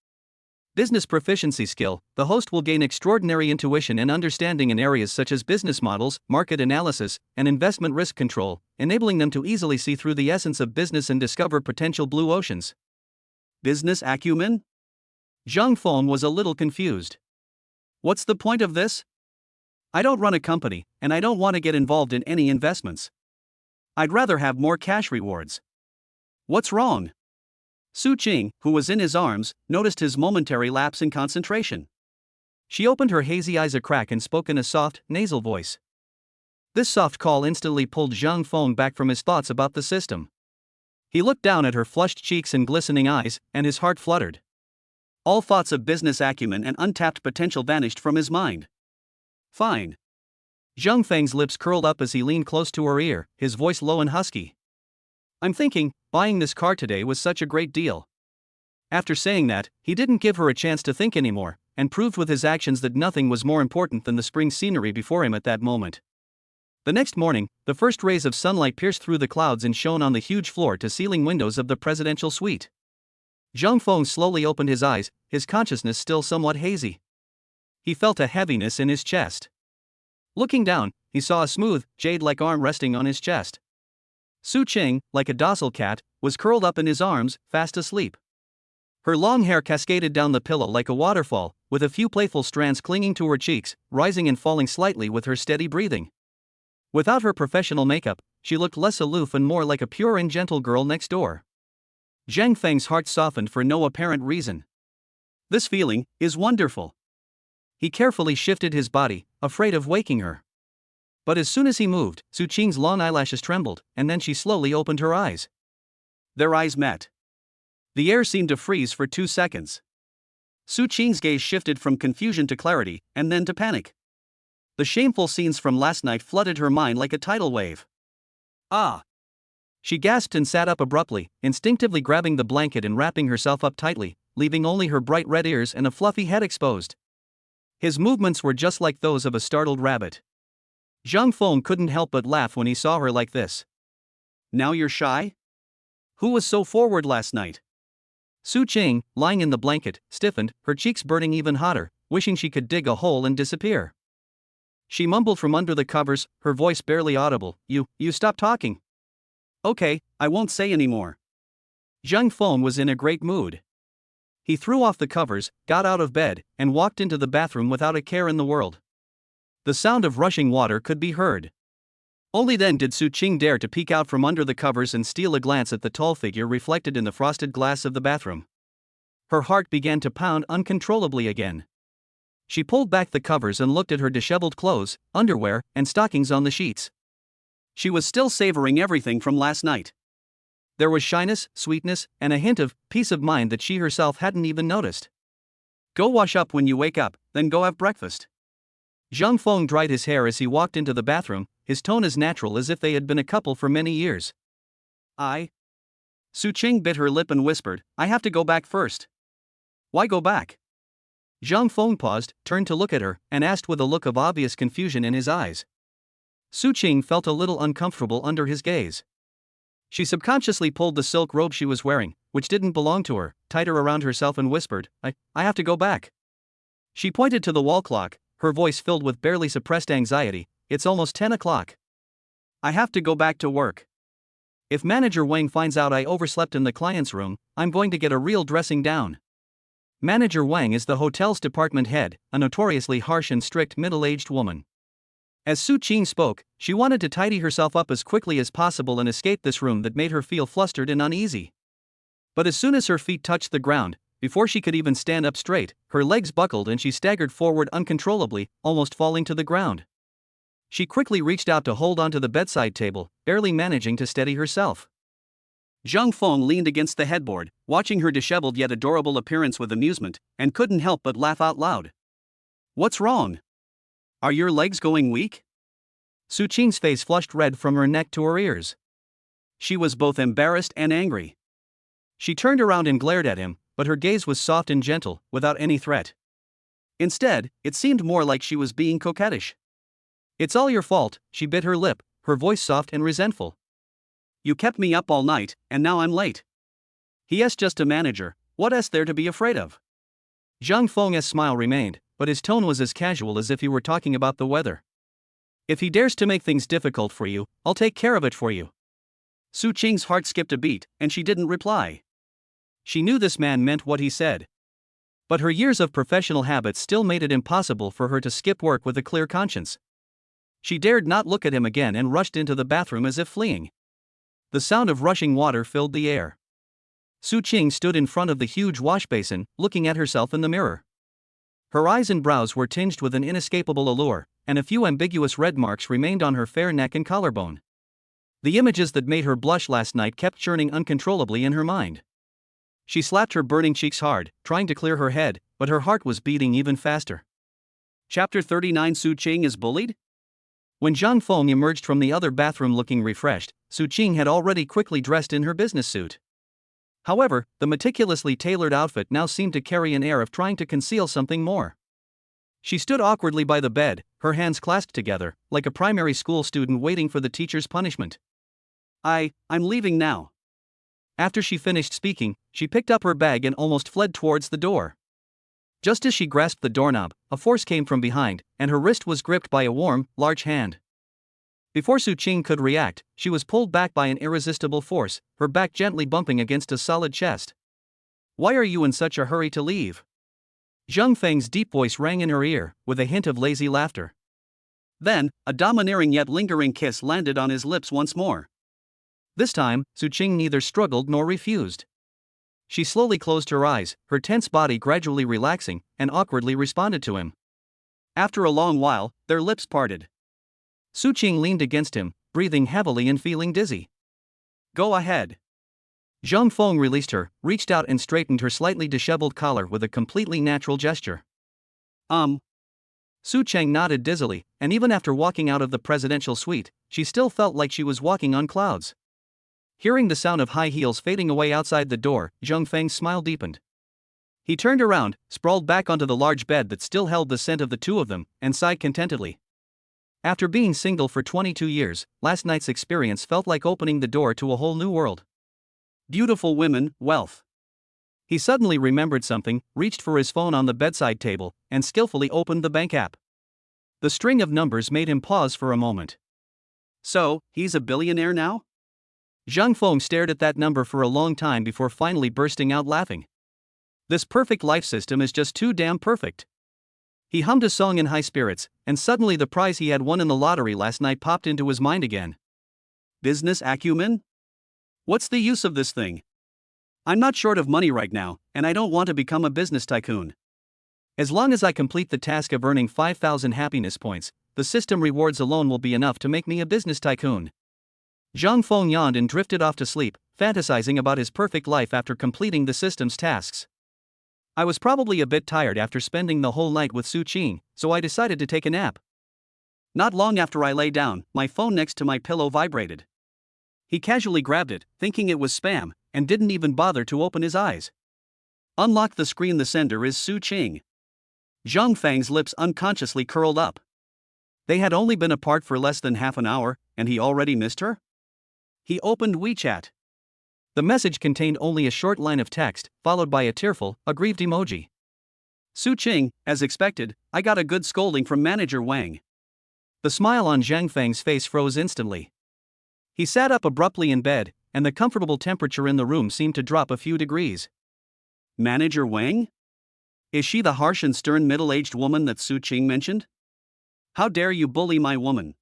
Business proficiency skill, the host will gain extraordinary intuition and understanding in areas such as business models, market analysis, and investment risk control, enabling them to easily see through the essence of business and discover potential blue oceans. Business acumen? Zhang Feng was a little confused. What's the point of this? I don't run a company, and I don't want to get involved in any investments. I'd rather have more cash rewards. What's wrong? Su Qing, who was in his arms, noticed his momentary lapse in concentration. She opened her hazy eyes a crack and spoke in a soft, nasal voice. This soft call instantly pulled Zhang Feng back from his thoughts about the system. He looked down at her flushed cheeks and glistening eyes, and his heart fluttered. All thoughts of business acumen and untapped potential vanished from his mind. Fine. Zhang Feng's lips curled up as he leaned close to her ear, his voice low and husky. I'm thinking, buying this car today was such a great deal. After saying that, he didn't give her a chance to think anymore, and proved with his actions that nothing was more important than the spring scenery before him at that moment. The next morning, the first rays of sunlight pierced through the clouds and shone on the huge floor-to-ceiling windows of the presidential suite. Zhang Feng slowly opened his eyes, his consciousness still somewhat hazy. He felt a heaviness in his chest. Looking down, he saw a smooth, jade-like arm resting on his chest. Su Qing, like a docile cat, was curled up in his arms, fast asleep. Her long hair cascaded down the pillow like a waterfall, with a few playful strands clinging to her cheeks, rising and falling slightly with her steady breathing. Without her professional makeup, she looked less aloof and more like a pure and gentle girl next door. Zhang Feng's heart softened for no apparent reason. This feeling is wonderful. He carefully shifted his body, afraid of waking her. But as soon as he moved, Su Qing's long eyelashes trembled, and then she slowly opened her eyes. Their eyes met. The air seemed to freeze for 2 seconds. Su Qing's gaze shifted from confusion to clarity, and then to panic. The shameful scenes from last night flooded her mind like a tidal wave. Ah! She gasped and sat up abruptly, instinctively grabbing the blanket and wrapping herself up tightly, leaving only her bright red ears and a fluffy head exposed. His movements were just like those of a startled rabbit. Zhang Feng couldn't help but laugh when he saw her like this. Now you're shy? Who was so forward last night? Su Qing, lying in the blanket, stiffened, her cheeks burning even hotter, wishing she could dig a hole and disappear. She mumbled from under the covers, her voice barely audible, You stop talking. Okay, I won't say anymore. Zhang Feng was in a great mood. He threw off the covers, got out of bed, and walked into the bathroom without a care in the world. The sound of rushing water could be heard. Only then did Su Qing dare to peek out from under the covers and steal a glance at the tall figure reflected in the frosted glass of the bathroom. Her heart began to pound uncontrollably again. She pulled back the covers and looked at her disheveled clothes, underwear, and stockings on the sheets. She was still savoring everything from last night. There was shyness, sweetness, and a hint of peace of mind that she herself hadn't even noticed. Go wash up when you wake up, then go have breakfast. Zhang Feng dried his hair as he walked into the bathroom, his tone as natural as if they had been a couple for many years. Su Qing bit her lip and whispered, I have to go back first. Why go back? Zhang Feng paused, turned to look at her, and asked with a look of obvious confusion in his eyes. Su Qing felt a little uncomfortable under his gaze. She subconsciously pulled the silk robe she was wearing, which didn't belong to her, tighter around herself and whispered, I have to go back. She pointed to the wall clock, her voice filled with barely suppressed anxiety, It's almost 10 o'clock. I have to go back to work. If Manager Wang finds out I overslept in the client's room, I'm going to get a real dressing down. Manager Wang is the hotel's department head, a notoriously harsh and strict middle-aged woman. As Su Qing spoke, she wanted to tidy herself up as quickly as possible and escape this room that made her feel flustered and uneasy. But as soon as her feet touched the ground, before she could even stand up straight, her legs buckled and she staggered forward uncontrollably, almost falling to the ground. She quickly reached out to hold onto the bedside table, barely managing to steady herself. Zhang Feng leaned against the headboard, watching her disheveled yet adorable appearance with amusement, and couldn't help but laugh out loud. What's wrong? Are your legs going weak? Su Qing's face flushed red from her neck to her ears. She was both embarrassed and angry. She turned around and glared at him, but her gaze was soft and gentle, without any threat. Instead, it seemed more like she was being coquettish. It's all your fault, she bit her lip, her voice soft and resentful. You kept me up all night, and now I'm late. He's just a manager, what is there to be afraid of? Zhang Feng's smile remained, but his tone was as casual as if he were talking about the weather. If he dares to make things difficult for you, I'll take care of it for you. Su Qing's heart skipped a beat, and she didn't reply. She knew this man meant what he said. But her years of professional habits still made it impossible for her to skip work with a clear conscience. She dared not look at him again and rushed into the bathroom as if fleeing. The sound of rushing water filled the air. Su Qing stood in front of the huge wash basin, looking at herself in the mirror. Her eyes and brows were tinged with an inescapable allure, and a few ambiguous red marks remained on her fair neck and collarbone. The images that made her blush last night kept churning uncontrollably in her mind. She slapped her burning cheeks hard, trying to clear her head, but her heart was beating even faster. Chapter 39 Su Qing is bullied? When Zhang Feng emerged from the other bathroom looking refreshed, Su Qing had already quickly dressed in her business suit. However, the meticulously tailored outfit now seemed to carry an air of trying to conceal something more. She stood awkwardly by the bed, her hands clasped together, like a primary school student waiting for the teacher's punishment. I'm leaving now. After she finished speaking, she picked up her bag and almost fled towards the door. Just as she grasped the doorknob, a force came from behind, and her wrist was gripped by a warm, large hand. Before Su Qing could react, she was pulled back by an irresistible force, her back gently bumping against a solid chest. Why are you in such a hurry to leave? Zhang Feng's deep voice rang in her ear, with a hint of lazy laughter. Then, a domineering yet lingering kiss landed on his lips once more. This time, Su Qing neither struggled nor refused. She slowly closed her eyes, her tense body gradually relaxing, and awkwardly responded to him. After a long while, their lips parted. Su Qing leaned against him, breathing heavily and feeling dizzy. Go ahead. Zhang Feng released her, reached out and straightened her slightly disheveled collar with a completely natural gesture. Su Qing nodded dizzily, and even after walking out of the presidential suite, she still felt like she was walking on clouds. Hearing the sound of high heels fading away outside the door, Zhang Feng's smile deepened. He turned around, sprawled back onto the large bed that still held the scent of the two of them, and sighed contentedly. After being single for 22 years, last night's experience felt like opening the door to a whole new world. Beautiful women, wealth. He suddenly remembered something, reached for his phone on the bedside table, and skillfully opened the bank app. The string of numbers made him pause for a moment. So, he's a billionaire now? Zhang Feng stared at that number for a long time before finally bursting out laughing. This perfect life system is just too damn perfect. He hummed a song in high spirits, and suddenly the prize he had won in the lottery last night popped into his mind again. Business acumen? What's the use of this thing? I'm not short of money right now, and I don't want to become a business tycoon. As long as I complete the task of earning 5,000 happiness points, the system rewards alone will be enough to make me a business tycoon. Zhang Feng yawned and drifted off to sleep, fantasizing about his perfect life after completing the system's tasks. I was probably a bit tired after spending the whole night with Su Qing, so I decided to take a nap. Not long after I lay down, my phone next to my pillow vibrated. He casually grabbed it, thinking it was spam, and didn't even bother to open his eyes. Unlock the screen. The sender is Su Qing. Zhang Feng's lips unconsciously curled up. They had only been apart for less than half an hour, and he already missed her? He opened WeChat. The message contained only a short line of text, followed by a tearful, aggrieved emoji. Su Qing, as expected, I got a good scolding from Manager Wang. The smile on Zhang Feng's face froze instantly. He sat up abruptly in bed, and the comfortable temperature in the room seemed to drop a few degrees. Manager Wang? Is she the harsh and stern middle-aged woman that Su Qing mentioned? How dare you bully my woman?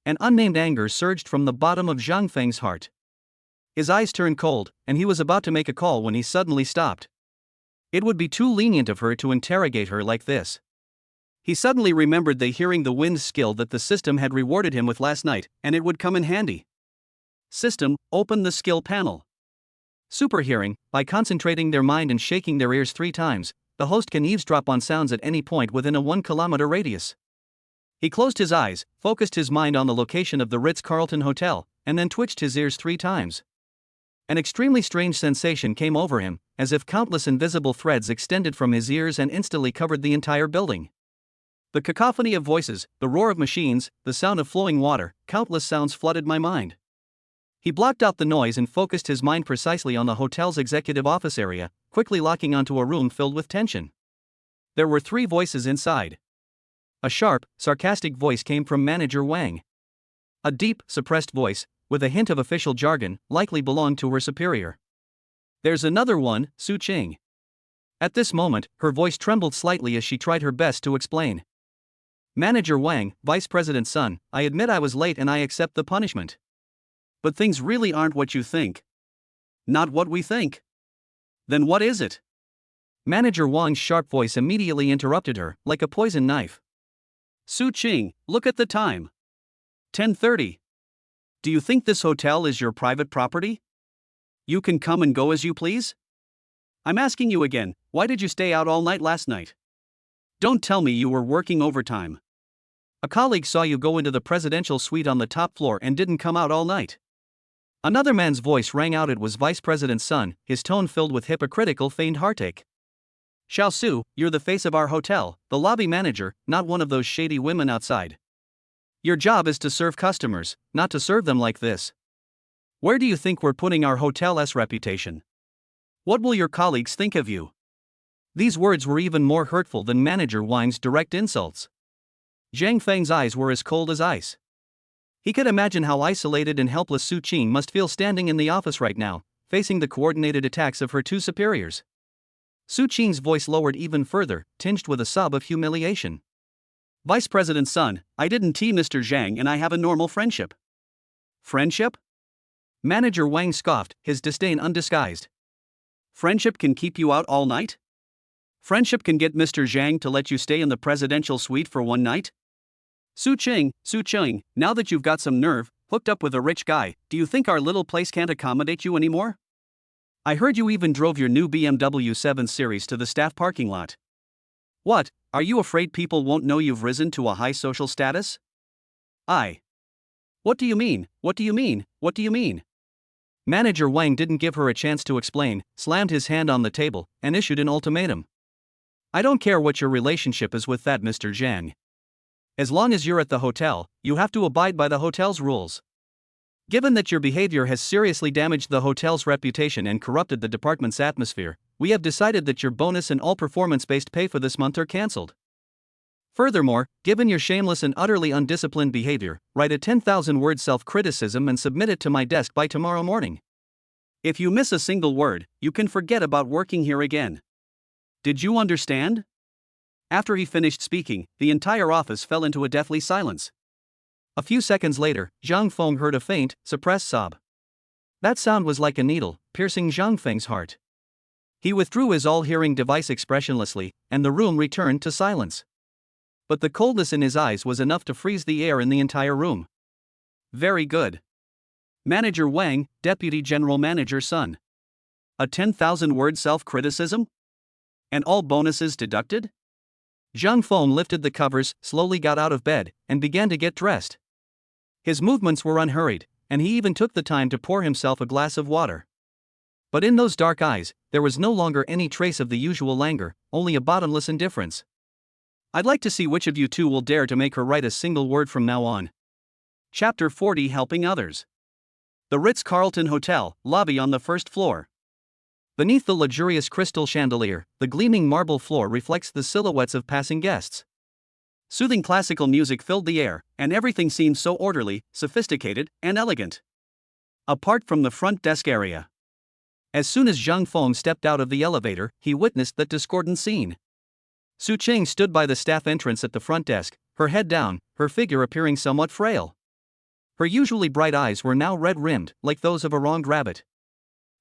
An unnamed anger surged from the bottom of Zhang Feng's heart. His eyes turned cold, and he was about to make a call when he suddenly stopped. It would be too lenient of her to interrogate her like this. He suddenly remembered the hearing the wind skill that the system had rewarded him with last night, and it would come in handy. System, open the skill panel. Superhearing, by concentrating their mind and shaking their ears 3 times, the host can eavesdrop on sounds at any point within a 1-kilometer radius. He closed his eyes, focused his mind on the location of the Ritz-Carlton Hotel, and then twitched his ears 3 times. An extremely strange sensation came over him, as if countless invisible threads extended from his ears and instantly covered the entire building. The cacophony of voices, the roar of machines, the sound of flowing water, countless sounds flooded my mind. He blocked out the noise and focused his mind precisely on the hotel's executive office area, quickly locking onto a room filled with tension. There were 3 voices inside. A sharp, sarcastic voice came from Manager Wang. A deep, suppressed voice, with a hint of official jargon, likely belonged to her superior. There's another one, Su Qing. At this moment, her voice trembled slightly as she tried her best to explain. Manager Wang, Vice President's son, I admit I was late and I accept the punishment. But things really aren't what you think. Not what we think. Then what is it? Manager Wang's sharp voice immediately interrupted her, like a poison knife. Su Qing, look at the time. 10:30. Do you think this hotel is your private property? You can come and go as you please? I'm asking you again, why did you stay out all night last night? Don't tell me you were working overtime. A colleague saw you go into the presidential suite on the top floor and didn't come out all night. Another man's voice rang out. It was Vice President's son, his tone filled with hypocritical feigned heartache. Xiao Su, you're the face of our hotel, the lobby manager, not one of those shady women outside. Your job is to serve customers, not to serve them like this. Where do you think we're putting our hotel's reputation? What will your colleagues think of you? These words were even more hurtful than Manager Wang's direct insults. Zhang Feng's eyes were as cold as ice. He could imagine how isolated and helpless Su Qing must feel standing in the office right now, facing the coordinated attacks of her 2 superiors. Su Qing's voice lowered even further, tinged with a sob of humiliation. Vice President's son, I didn't tee Mr. Zhang and I have a normal friendship. Friendship? Manager Wang scoffed, his disdain undisguised. Friendship can keep you out all night? Friendship can get Mr. Zhang to let you stay in the presidential suite for 1 night? Su Qing, now that you've got some nerve, hooked up with a rich guy, do you think our little place can't accommodate you anymore? I heard you even drove your new BMW 7 Series to the staff parking lot. What, are you afraid people won't know you've risen to a high social status? What do you mean, what do you mean, what do you mean? Manager Wang didn't give her a chance to explain, slammed his hand on the table, and issued an ultimatum. I don't care what your relationship is with that Mr. Zhang. As long as you're at the hotel, you have to abide by the hotel's rules. Given that your behavior has seriously damaged the hotel's reputation and corrupted the department's atmosphere, we have decided that your bonus and all performance-based pay for this month are cancelled. Furthermore, given your shameless and utterly undisciplined behavior, write a 10,000-word self-criticism and submit it to my desk by tomorrow morning. If you miss a single word, you can forget about working here again. Did you understand? After he finished speaking, the entire office fell into a deathly silence. A few seconds later, Zhang Feng heard a faint, suppressed sob. That sound was like a needle, piercing Zhang Feng's heart. He withdrew his all-hearing device expressionlessly, and the room returned to silence. But the coldness in his eyes was enough to freeze the air in the entire room. Very good. Manager Wang, Deputy General Manager's son. A 10,000-word self-criticism? And all bonuses deducted? Zhang Feng lifted the covers, slowly got out of bed, and began to get dressed. His movements were unhurried, and he even took the time to pour himself a glass of water. But in those dark eyes, there was no longer any trace of the usual languor, only a bottomless indifference. I'd like to see which of you two will dare to make her write a single word from now on. Chapter 40: Helping Others. The Ritz-Carlton Hotel, lobby on the first floor. Beneath the luxurious crystal chandelier, the gleaming marble floor reflects the silhouettes of passing guests. Soothing classical music filled the air, and everything seemed so orderly, sophisticated, and elegant. Apart from the front desk area. As soon as Zhang Feng stepped out of the elevator, he witnessed that discordant scene. Su Qing stood by the staff entrance at the front desk, her head down, her figure appearing somewhat frail. Her usually bright eyes were now red-rimmed, like those of a wronged rabbit.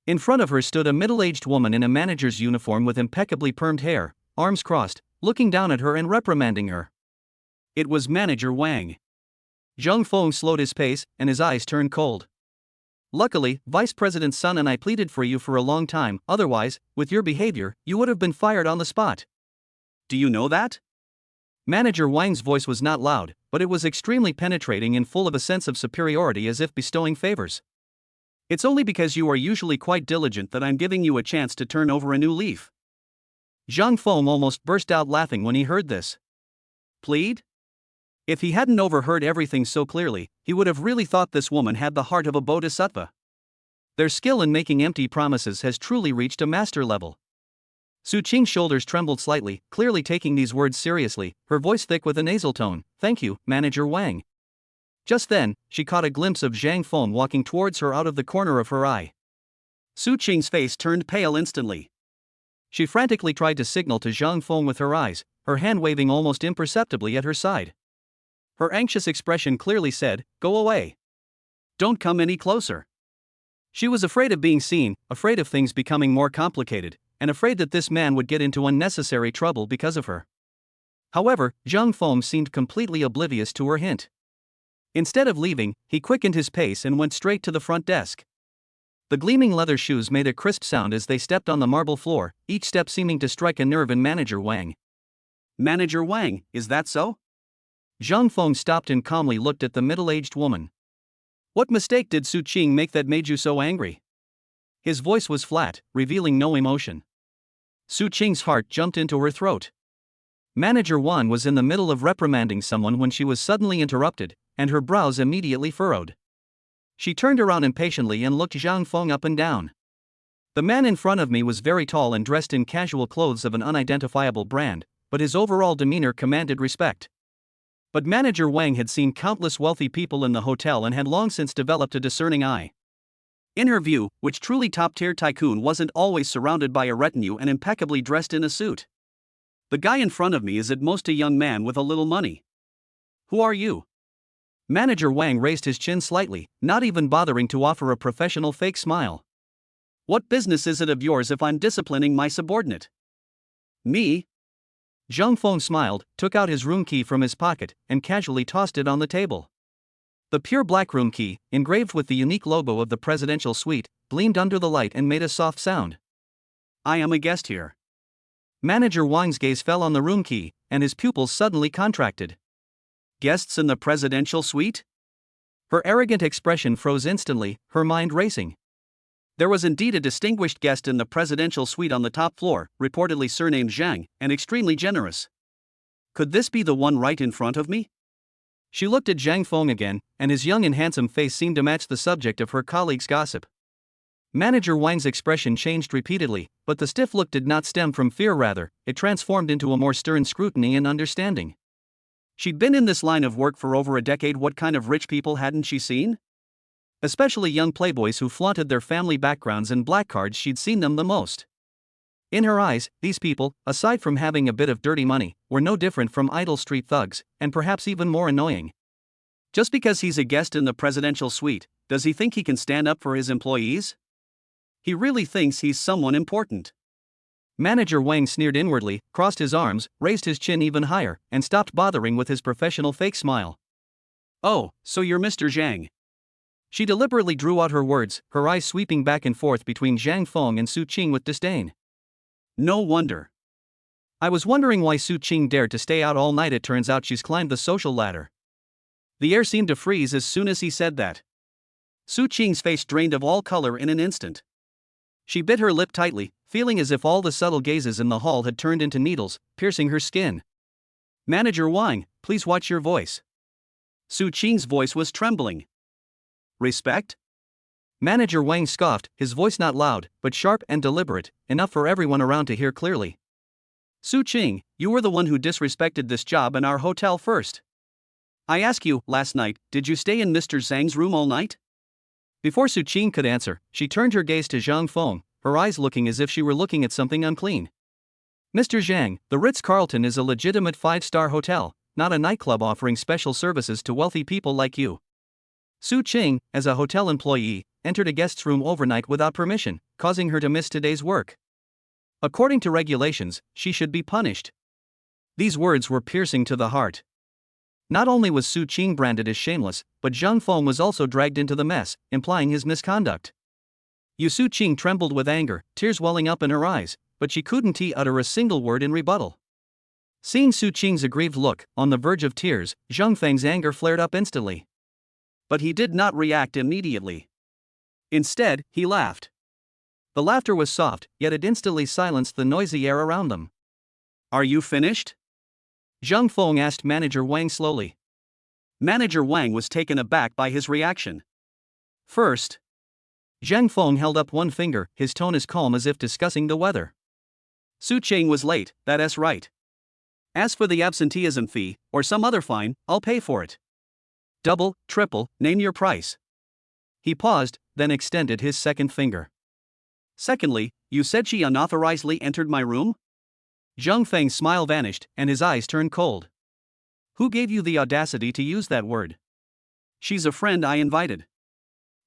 In front of her stood a middle-aged woman in a manager's uniform with impeccably permed hair, arms crossed, looking down at her and reprimanding her. It was Manager Wang. Zhang Feng slowed his pace, and his eyes turned cold. Luckily, Vice President Sun and I pleaded for you for a long time, otherwise, with your behavior, you would have been fired on the spot. Do you know that? Manager Wang's voice was not loud, but it was extremely penetrating and full of a sense of superiority, as if bestowing favors. It's only because you are usually quite diligent that I'm giving you a chance to turn over a new leaf. Zhang Feng almost burst out laughing when he heard this. Plead? If he hadn't overheard everything so clearly, he would have really thought this woman had the heart of a bodhisattva. Their skill in making empty promises has truly reached a master level. Su Qing's shoulders trembled slightly, clearly taking these words seriously, her voice thick with a nasal tone. Thank you, Manager Wang. Just then, she caught a glimpse of Zhang Feng walking towards her out of the corner of her eye. Su Qing's face turned pale instantly. She frantically tried to signal to Zhang Feng with her eyes, her hand waving almost imperceptibly at her side. Her anxious expression clearly said, "Go away. Don't come any closer." She was afraid of being seen, afraid of things becoming more complicated, and afraid that this man would get into unnecessary trouble because of her. However, Zhang Feng seemed completely oblivious to her hint. Instead of leaving, he quickened his pace and went straight to the front desk. The gleaming leather shoes made a crisp sound as they stepped on the marble floor, each step seeming to strike a nerve in Manager Wang. Manager Wang, is that so? Zhang Feng stopped and calmly looked at the middle-aged woman. What mistake did Su Qing make that made you so angry? His voice was flat, revealing no emotion. Su Qing's heart jumped into her throat. Manager Wan was in the middle of reprimanding someone when she was suddenly interrupted, and her brows immediately furrowed. She turned around impatiently and looked Zhang Feng up and down. The man in front of me was very tall and dressed in casual clothes of an unidentifiable brand, but his overall demeanor commanded respect. But Manager Wang had seen countless wealthy people in the hotel and had long since developed a discerning eye. In her view, which truly top-tier tycoon wasn't always surrounded by a retinue and impeccably dressed in a suit? The guy in front of me is at most a young man with a little money. Who are you? Manager Wang raised his chin slightly, not even bothering to offer a professional fake smile. What business is it of yours if I'm disciplining my subordinate? Me? Zhang Feng smiled, took out his room key from his pocket, and casually tossed it on the table. The pure black room key, engraved with the unique logo of the presidential suite, gleamed under the light and made a soft sound. I am a guest here. Manager Wang's gaze fell on the room key, and his pupils suddenly contracted. Guests in the presidential suite? Her arrogant expression froze instantly, her mind racing. There was indeed a distinguished guest in the presidential suite on the top floor, reportedly surnamed Zhang, and extremely generous. Could this be the one right in front of me? She looked at Zhang Feng again, and his young and handsome face seemed to match the subject of her colleague's gossip. Manager Wang's expression changed repeatedly, but the stiff look did not stem from fear, rather, it transformed into a more stern scrutiny and understanding. She'd been in this line of work for over a decade. What kind of rich people hadn't she seen? Especially young playboys who flaunted their family backgrounds and black cards. She'd seen them the most. In her eyes, these people, aside from having a bit of dirty money, were no different from idle street thugs, and perhaps even more annoying. Just because he's a guest in the presidential suite, does he think he can stand up for his employees? He really thinks he's someone important. Manager Wang sneered inwardly, crossed his arms, raised his chin even higher, and stopped bothering with his professional fake smile. "Oh, so you're Mr. Zhang." She deliberately drew out her words, her eyes sweeping back and forth between Zhang Feng and Su Qing with disdain. "No wonder. I was wondering why Su Qing dared to stay out all night. It turns out she's climbed the social ladder." The air seemed to freeze as soon as he said that. Su Qing's face drained of all color in an instant. She bit her lip tightly, feeling as if all the subtle gazes in the hall had turned into needles, piercing her skin. "Manager Wang, please watch your voice." Su Qing's voice was trembling. "Respect?" Manager Wang scoffed, his voice not loud, but sharp and deliberate, enough for everyone around to hear clearly. "Su Qing, you were the one who disrespected this job and our hotel first. I ask you, last night, did you stay in Mr. Zhang's room all night?" Before Su Qing could answer, she turned her gaze to Zhang Feng, her eyes looking as if she were looking at something unclean. "Mr. Zhang, the Ritz-Carlton is a legitimate 5-star hotel, not a nightclub offering special services to wealthy people like you." Su Qing, as a hotel employee, entered a guest's room overnight without permission, causing her to miss today's work. According to regulations, she should be punished. These words were piercing to the heart. Not only was Su Qing branded as shameless, but Zhang Feng was also dragged into the mess, implying his misconduct. Su Qing trembled with anger, tears welling up in her eyes, but she couldn't utter a single word in rebuttal. Seeing Su Qing's aggrieved look, on the verge of tears, Zhang Feng's anger flared up instantly. But he did not react immediately. Instead, he laughed. The laughter was soft, yet it instantly silenced the noisy air around them. "Are you finished?" Zhang Feng asked Manager Wang slowly. Manager Wang was taken aback by his reaction. "First." Zhang Feng held up one finger, his tone as calm as if discussing the weather. "Su Qing was late, that's right. As for the absenteeism fee, or some other fine, I'll pay for it. Double, triple, name your price." He paused, then extended his second finger. "Secondly, you said she unauthorizedly entered my room?" Zhang Feng's smile vanished, and his eyes turned cold. "Who gave you the audacity to use that word?" "She's a friend I invited."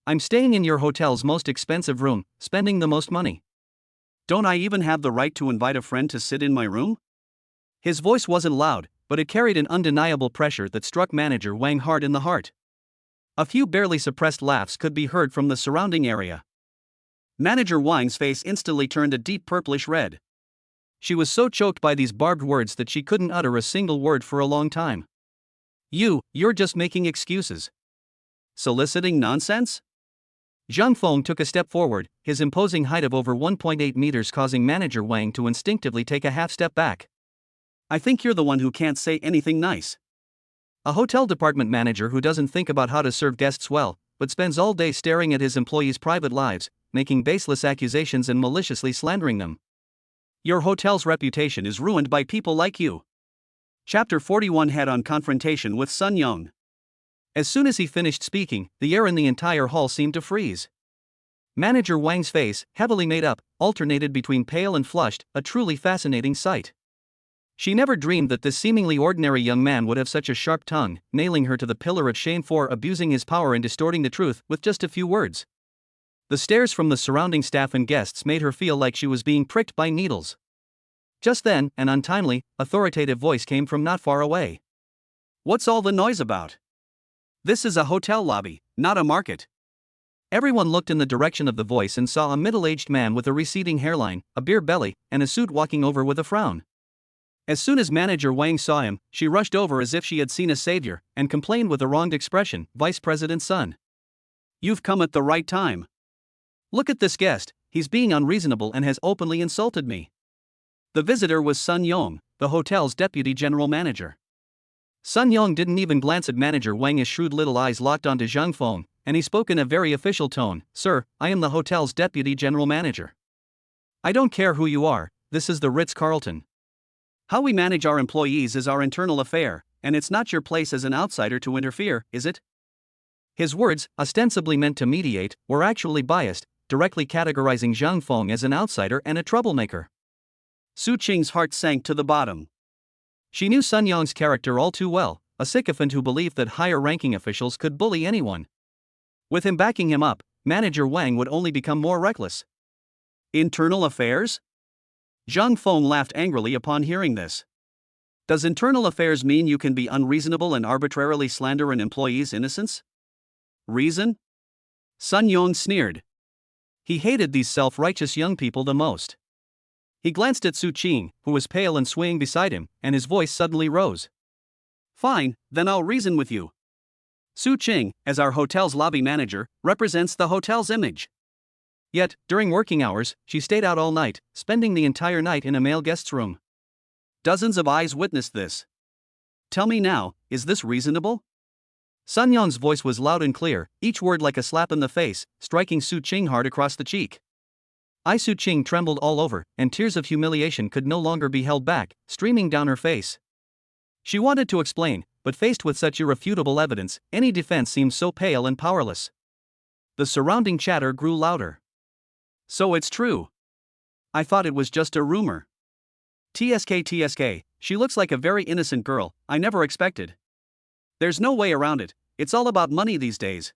"I'm staying in your hotel's most expensive room, spending the most money. Don't I even have the right to invite a friend to sit in my room?" His voice wasn't loud, but it carried an undeniable pressure that struck Manager Wang hard in the heart. A few barely suppressed laughs could be heard from the surrounding area. Manager Wang's face instantly turned a deep purplish red. She was so choked by these barbed words that she couldn't utter a single word for a long time. You're just making excuses. Soliciting nonsense?" Zhang Feng took a step forward, his imposing height of over 1.8 meters causing Manager Wang to instinctively take a half step back. "I think you're the one who can't say anything nice. A hotel department manager who doesn't think about how to serve guests well, but spends all day staring at his employees' private lives, making baseless accusations and maliciously slandering them. Your hotel's reputation is ruined by people like you." Chapter 41 Head-on confrontation with Sun Yong. As soon as he finished speaking, the air in the entire hall seemed to freeze. Manager Wang's face, heavily made up, alternated between pale and flushed, a truly fascinating sight. She never dreamed that this seemingly ordinary young man would have such a sharp tongue, nailing her to the pillar of shame for abusing his power and distorting the truth with just a few words. The stares from the surrounding staff and guests made her feel like she was being pricked by needles. Just then, an untimely, authoritative voice came from not far away. "What's all the noise about? This is a hotel lobby, not a market." Everyone looked in the direction of the voice and saw a middle-aged man with a receding hairline, a beer belly, and a suit walking over with a frown. As soon as Manager Wang saw him, she rushed over as if she had seen a savior, and complained with a wronged expression, "Vice President's son. You've come at the right time. Look at this guest, he's being unreasonable and has openly insulted me." The visitor was Sun Yong, the hotel's deputy general manager. Sun Yong didn't even glance at Manager Wang, his shrewd little eyes locked onto Zhang Feng, and he spoke in a very official tone. "Sir, I am the hotel's deputy general manager. I don't care who you are, this is the Ritz-Carlton. How we manage our employees is our internal affair, and it's not your place as an outsider to interfere, is it?" His words, ostensibly meant to mediate, were actually biased, directly categorizing Zhang Feng as an outsider and a troublemaker. Su Qing's heart sank to the bottom. She knew Sun Yong's character all too well, a sycophant who believed that higher-ranking officials could bully anyone. With him backing him up, Manager Wang would only become more reckless. Internal affairs? Zhang Feng laughed angrily upon hearing this. Does internal affairs mean you can be unreasonable and arbitrarily slander an employee's innocence? Reason? Sun Yong sneered. He hated these self-righteous young people the most. He glanced at Su Qing, who was pale and swaying beside him, and his voice suddenly rose. "Fine, then I'll reason with you. Su Qing, as our hotel's lobby manager, represents the hotel's image. Yet, during working hours, she stayed out all night, spending the entire night in a male guest's room. Dozens of eyes witnessed this. Tell me now, is this reasonable?" Sun Yong's voice was loud and clear, each word like a slap in the face, striking Su Qing hard across the cheek. Su Qing trembled all over, and tears of humiliation could no longer be held back, streaming down her face. She wanted to explain, but faced with such irrefutable evidence, any defense seemed so pale and powerless. The surrounding chatter grew louder. "So it's true. I thought it was just a rumor. TSK, she looks like a very innocent girl, I never expected. There's no way around it, it's all about money these days."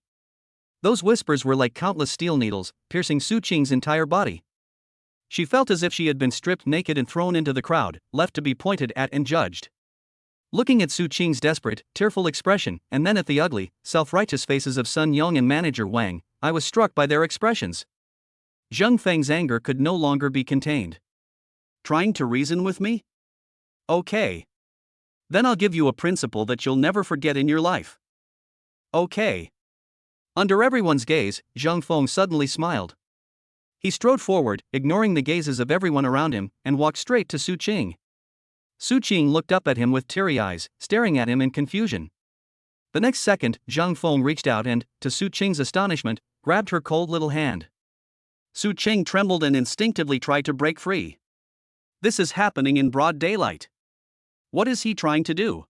Those whispers were like countless steel needles, piercing Su Qing's entire body. She felt as if she had been stripped naked and thrown into the crowd, left to be pointed at and judged. Looking at Su Qing's desperate, tearful expression, and then at the ugly, self-righteous faces of Sun Yong and Manager Wang, I was struck by their expressions. Zhang Feng's anger could no longer be contained. "Trying to reason with me? Okay. Then I'll give you a principle that you'll never forget in your life." "Okay." Under everyone's gaze, Zhang Feng suddenly smiled. He strode forward, ignoring the gazes of everyone around him, and walked straight to Su Qing. Su Qing looked up at him with teary eyes, staring at him in confusion. The next second, Zhang Feng reached out and, to Su Qing's astonishment, grabbed her cold little hand. Su Qing trembled and instinctively tried to break free. This is happening in broad daylight. What is he trying to do?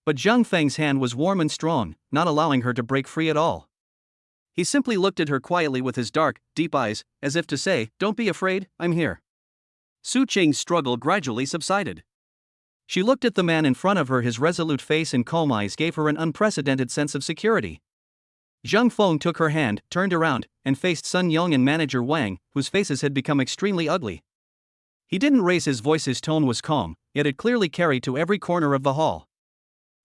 But Zhang Feng's hand was warm and strong, not allowing her to break free at all. He simply looked at her quietly with his dark, deep eyes, as if to say, "Don't be afraid, I'm here." Su Qing's struggle gradually subsided. She looked at the man in front of her. His resolute face and calm eyes gave her an unprecedented sense of security. Zhang Feng took her hand, turned around, and faced Sun Yong and Manager Wang, whose faces had become extremely ugly. He didn't raise his voice. His tone was calm, yet it clearly carried to every corner of the hall.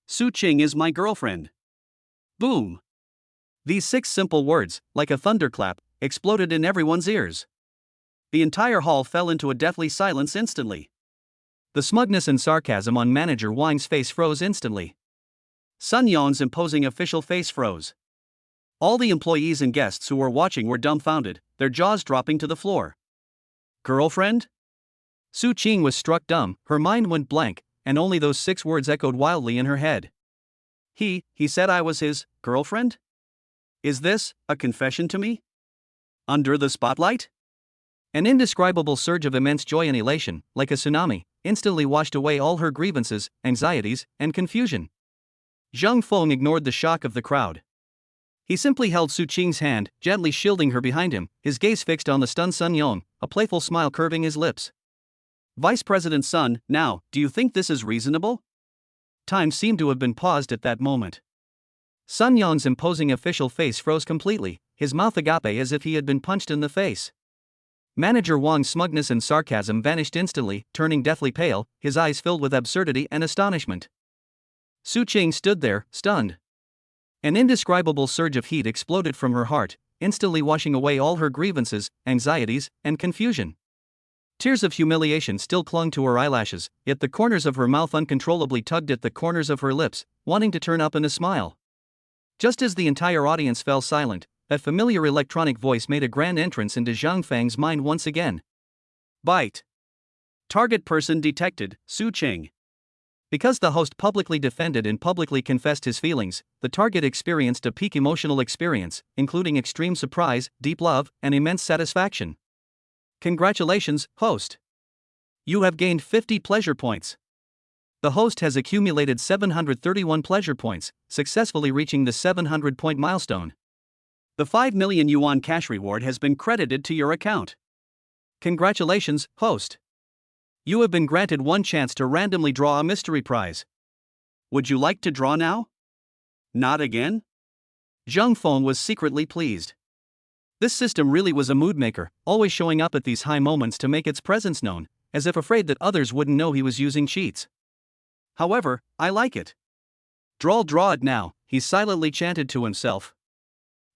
"Su Qing is my girlfriend." Boom! These 6 simple words, like a thunderclap, exploded in everyone's ears. The entire hall fell into a deathly silence instantly. The smugness and sarcasm on Manager Wang's face froze instantly. Sun Yong's imposing official face froze. All the employees and guests who were watching were dumbfounded, their jaws dropping to the floor. Girlfriend? Su Qing was struck dumb, her mind went blank, and only those 6 words echoed wildly in her head. He said I was his girlfriend? Is this a confession to me? Under the spotlight? An indescribable surge of immense joy and elation, like a tsunami, instantly washed away all her grievances, anxieties, and confusion. Zhang Feng ignored the shock of the crowd. He simply held Su Qing's hand, gently shielding her behind him, his gaze fixed on the stunned Sun Yong, a playful smile curving his lips. "Vice President Sun, now, do you think this is reasonable?" Time seemed to have been paused at that moment. Sun Yong's imposing official face froze completely, his mouth agape as if he had been punched in the face. Manager Wang's smugness and sarcasm vanished instantly, turning deathly pale, his eyes filled with absurdity and astonishment. Su Qing stood there, stunned. An indescribable surge of heat exploded from her heart, instantly washing away all her grievances, anxieties, and confusion. Tears of humiliation still clung to her eyelashes, yet the corners of her mouth uncontrollably tugged at the corners of her lips, wanting to turn up in a smile. Just as the entire audience fell silent, that familiar electronic voice made a grand entrance into Zhang Feng's mind once again. Bite. Target person detected, Su Qing. Because the host publicly defended and publicly confessed his feelings, the target experienced a peak emotional experience, including extreme surprise, deep love, and immense satisfaction. Congratulations, host! You have gained 50 pleasure points. The host has accumulated 731 pleasure points, successfully reaching the 700-point milestone. The 5 million yuan cash reward has been credited to your account. Congratulations, host! You have been granted one chance to randomly draw a mystery prize. Would you like to draw now? Not again? Zhang Feng was secretly pleased. This system really was a mood maker, always showing up at these high moments to make its presence known, as if afraid that others wouldn't know he was using cheats. However, I like it. Draw it now, he silently chanted to himself.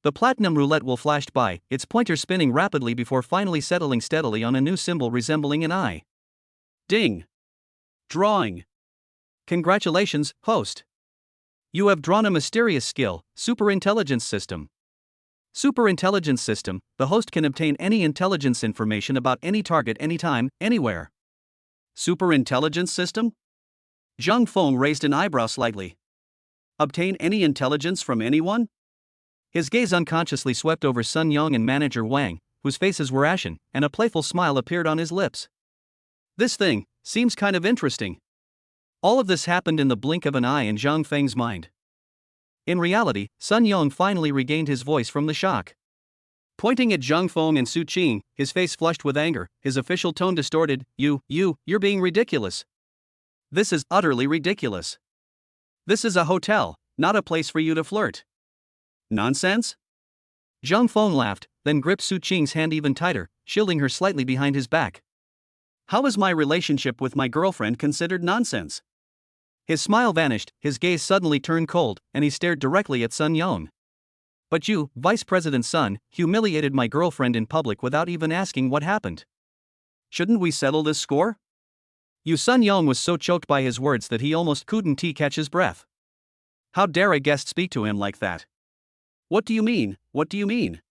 The platinum roulette wheel flashed by, its pointer spinning rapidly before finally settling steadily on a new symbol resembling an eye. Ding! Drawing! Congratulations, host! You have drawn a mysterious skill, Superintelligence System. Superintelligence System, the host can obtain any intelligence information about any target anytime, anywhere. Superintelligence System? Zhang Feng raised an eyebrow slightly. Obtain any intelligence from anyone? His gaze unconsciously swept over Sun Yong and manager Wang, whose faces were ashen, and a playful smile appeared on his lips. This thing seems kind of interesting. All of this happened in the blink of an eye in Zhang Feng's mind. In reality, Sun Yong finally regained his voice from the shock. Pointing at Zhang Feng and Su Qing, his face flushed with anger, his official tone distorted, You're being ridiculous. This is utterly ridiculous. This is a hotel, not a place for you to flirt. Nonsense? Zhang Feng laughed, then gripped Su Qing's hand even tighter, shielding her slightly behind his back. How is my relationship with my girlfriend considered nonsense? His smile vanished, his gaze suddenly turned cold, and he stared directly at Sun Yong. But you, Vice President Sun, humiliated my girlfriend in public without even asking what happened. Shouldn't we settle this score? Sun Yong was so choked by his words that he almost couldn't catch his breath. How dare a guest speak to him like that? What do you mean? What do you mean?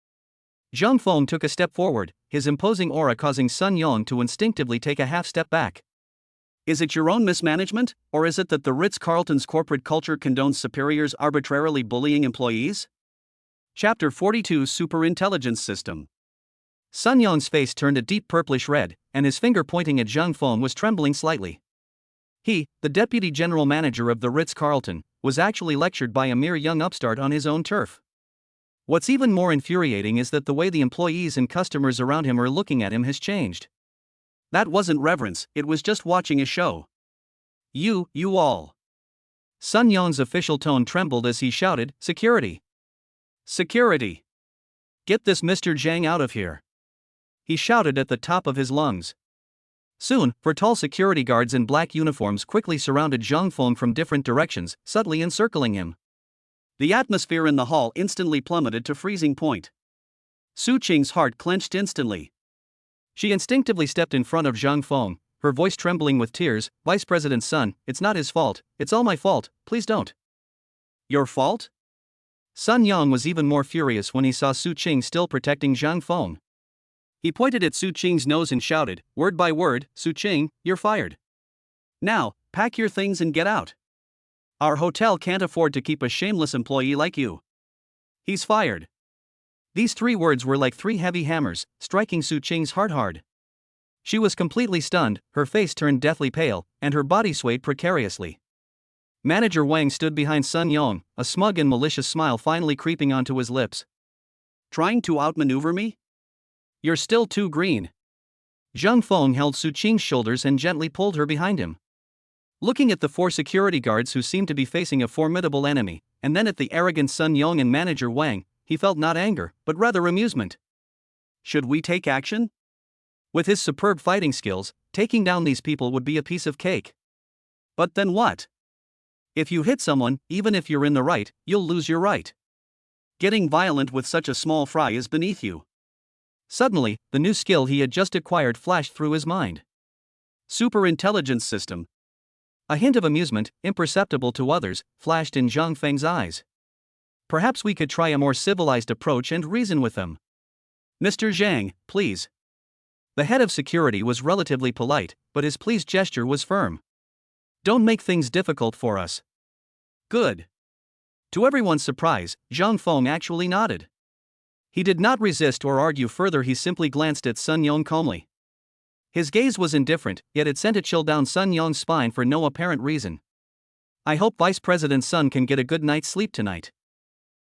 Zhang Feng took a step forward, his imposing aura causing Sun Yong to instinctively take a half step back. Is it your own mismanagement, or is it that the Ritz-Carlton's corporate culture condones superiors arbitrarily bullying employees? Chapter 42 Superintelligence System. Sun Yong's face turned a deep purplish red, and his finger pointing at Zhang Feng was trembling slightly. He, the deputy general manager of the Ritz-Carlton, was actually lectured by a mere young upstart on his own turf. What's even more infuriating is that the way the employees and customers around him are looking at him has changed. That wasn't reverence, it was just watching a show. You all. Sun Yong's official tone trembled as he shouted, Security! Security! Get this Mr. Zhang out of here! He shouted at the top of his lungs. Soon, four tall security guards in black uniforms quickly surrounded Zhang Feng from different directions, subtly encircling him. The atmosphere in the hall instantly plummeted to freezing point. Su Qing's heart clenched instantly. She instinctively stepped in front of Zhang Feng, her voice trembling with tears, Vice President Sun, it's not his fault, it's all my fault, please don't. Your fault? Sun Yong was even more furious when he saw Su Qing still protecting Zhang Feng. He pointed at Su Qing's nose and shouted, word by word, Su Qing, you're fired. Now, pack your things and get out. Our hotel can't afford to keep a shameless employee like you. He's fired. These three words were like three heavy hammers, striking Su Qing's heart hard. She was completely stunned, her face turned deathly pale, and her body swayed precariously. Manager Wang stood behind Sun Yong, a smug and malicious smile finally creeping onto his lips. Trying to outmaneuver me? You're still too green. Zhang Feng held Su Qing's shoulders and gently pulled her behind him. Looking at the four security guards who seemed to be facing a formidable enemy, and then at the arrogant Sun Yong and manager Wang, he felt not anger, but rather amusement. Should we take action? With his superb fighting skills, taking down these people would be a piece of cake. But then what? If you hit someone, even if you're in the right, you'll lose your right. Getting violent with such a small fry is beneath you. Suddenly, the new skill he had just acquired flashed through his mind. Superintelligence System. A hint of amusement, imperceptible to others, flashed in Zhang Feng's eyes. Perhaps we could try a more civilized approach and reason with them. Mr. Zhang, please. The head of security was relatively polite, but his please gesture was firm. Don't make things difficult for us. Good. To everyone's surprise, Zhang Feng actually nodded. He did not resist or argue further, he simply glanced at Sun Yong calmly. His gaze was indifferent, yet it sent a chill down Sun Yong's spine for no apparent reason. I hope Vice President Sun can get a good night's sleep tonight.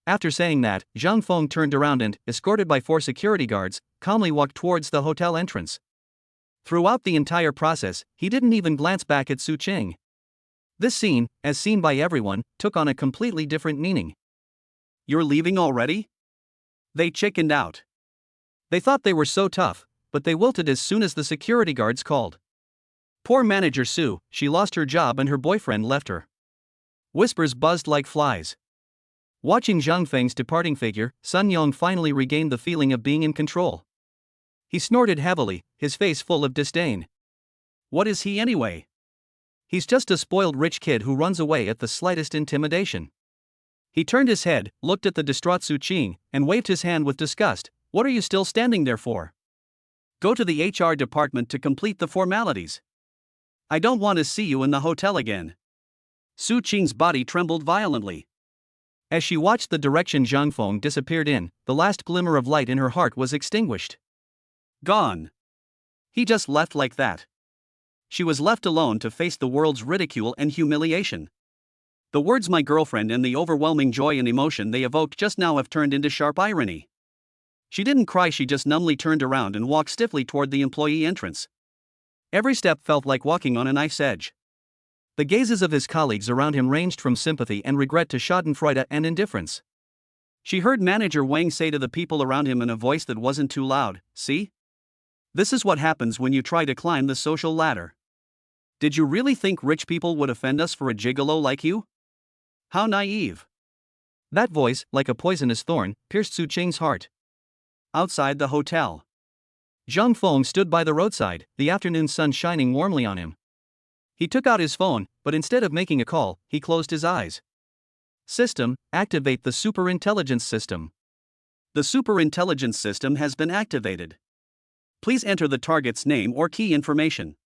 After saying that, Zhang Feng turned around and, escorted by 4 security guards, calmly walked towards the hotel entrance. Throughout the entire process, he didn't even glance back at Su Qing. This scene, as seen by everyone, took on a completely different meaning. You're leaving already? They chickened out. They thought they were so tough, but they wilted as soon as the security guards called. Poor manager Su, she lost her job and her boyfriend left her. Whispers buzzed like flies. Watching Zhang Feng's departing figure, Sun Yong finally regained the feeling of being in control. He snorted heavily, his face full of disdain. What is he anyway? He's just a spoiled rich kid who runs away at the slightest intimidation. He turned his head, looked at the distraught Su Qing, and waved his hand with disgust. What are you still standing there for? Go to the HR department to complete the formalities. I don't want to see you in the hotel again. Su Qing's body trembled violently. As she watched the direction Zhang Feng disappeared in, the last glimmer of light in her heart was extinguished. Gone. He just left like that. She was left alone to face the world's ridicule and humiliation. The words "my girlfriend" and the overwhelming joy and emotion they evoked just now have turned into sharp irony. She didn't cry, she just numbly turned around and walked stiffly toward the employee entrance. Every step felt like walking on a knife's edge. The gazes of his colleagues around him ranged from sympathy and regret to schadenfreude and indifference. She heard manager Wang say to the people around him in a voice that wasn't too loud, "See? This is what happens when you try to climb the social ladder. Did you really think rich people would offend us for a gigolo like you? How naive." That voice, like a poisonous thorn, pierced Su Qing's heart. Outside the hotel, Zhang Feng stood by the roadside, the afternoon sun shining warmly on him. He took out his phone, but instead of making a call, he closed his eyes. System, activate the superintelligence system. The superintelligence system has been activated. Please enter the target's name or key information.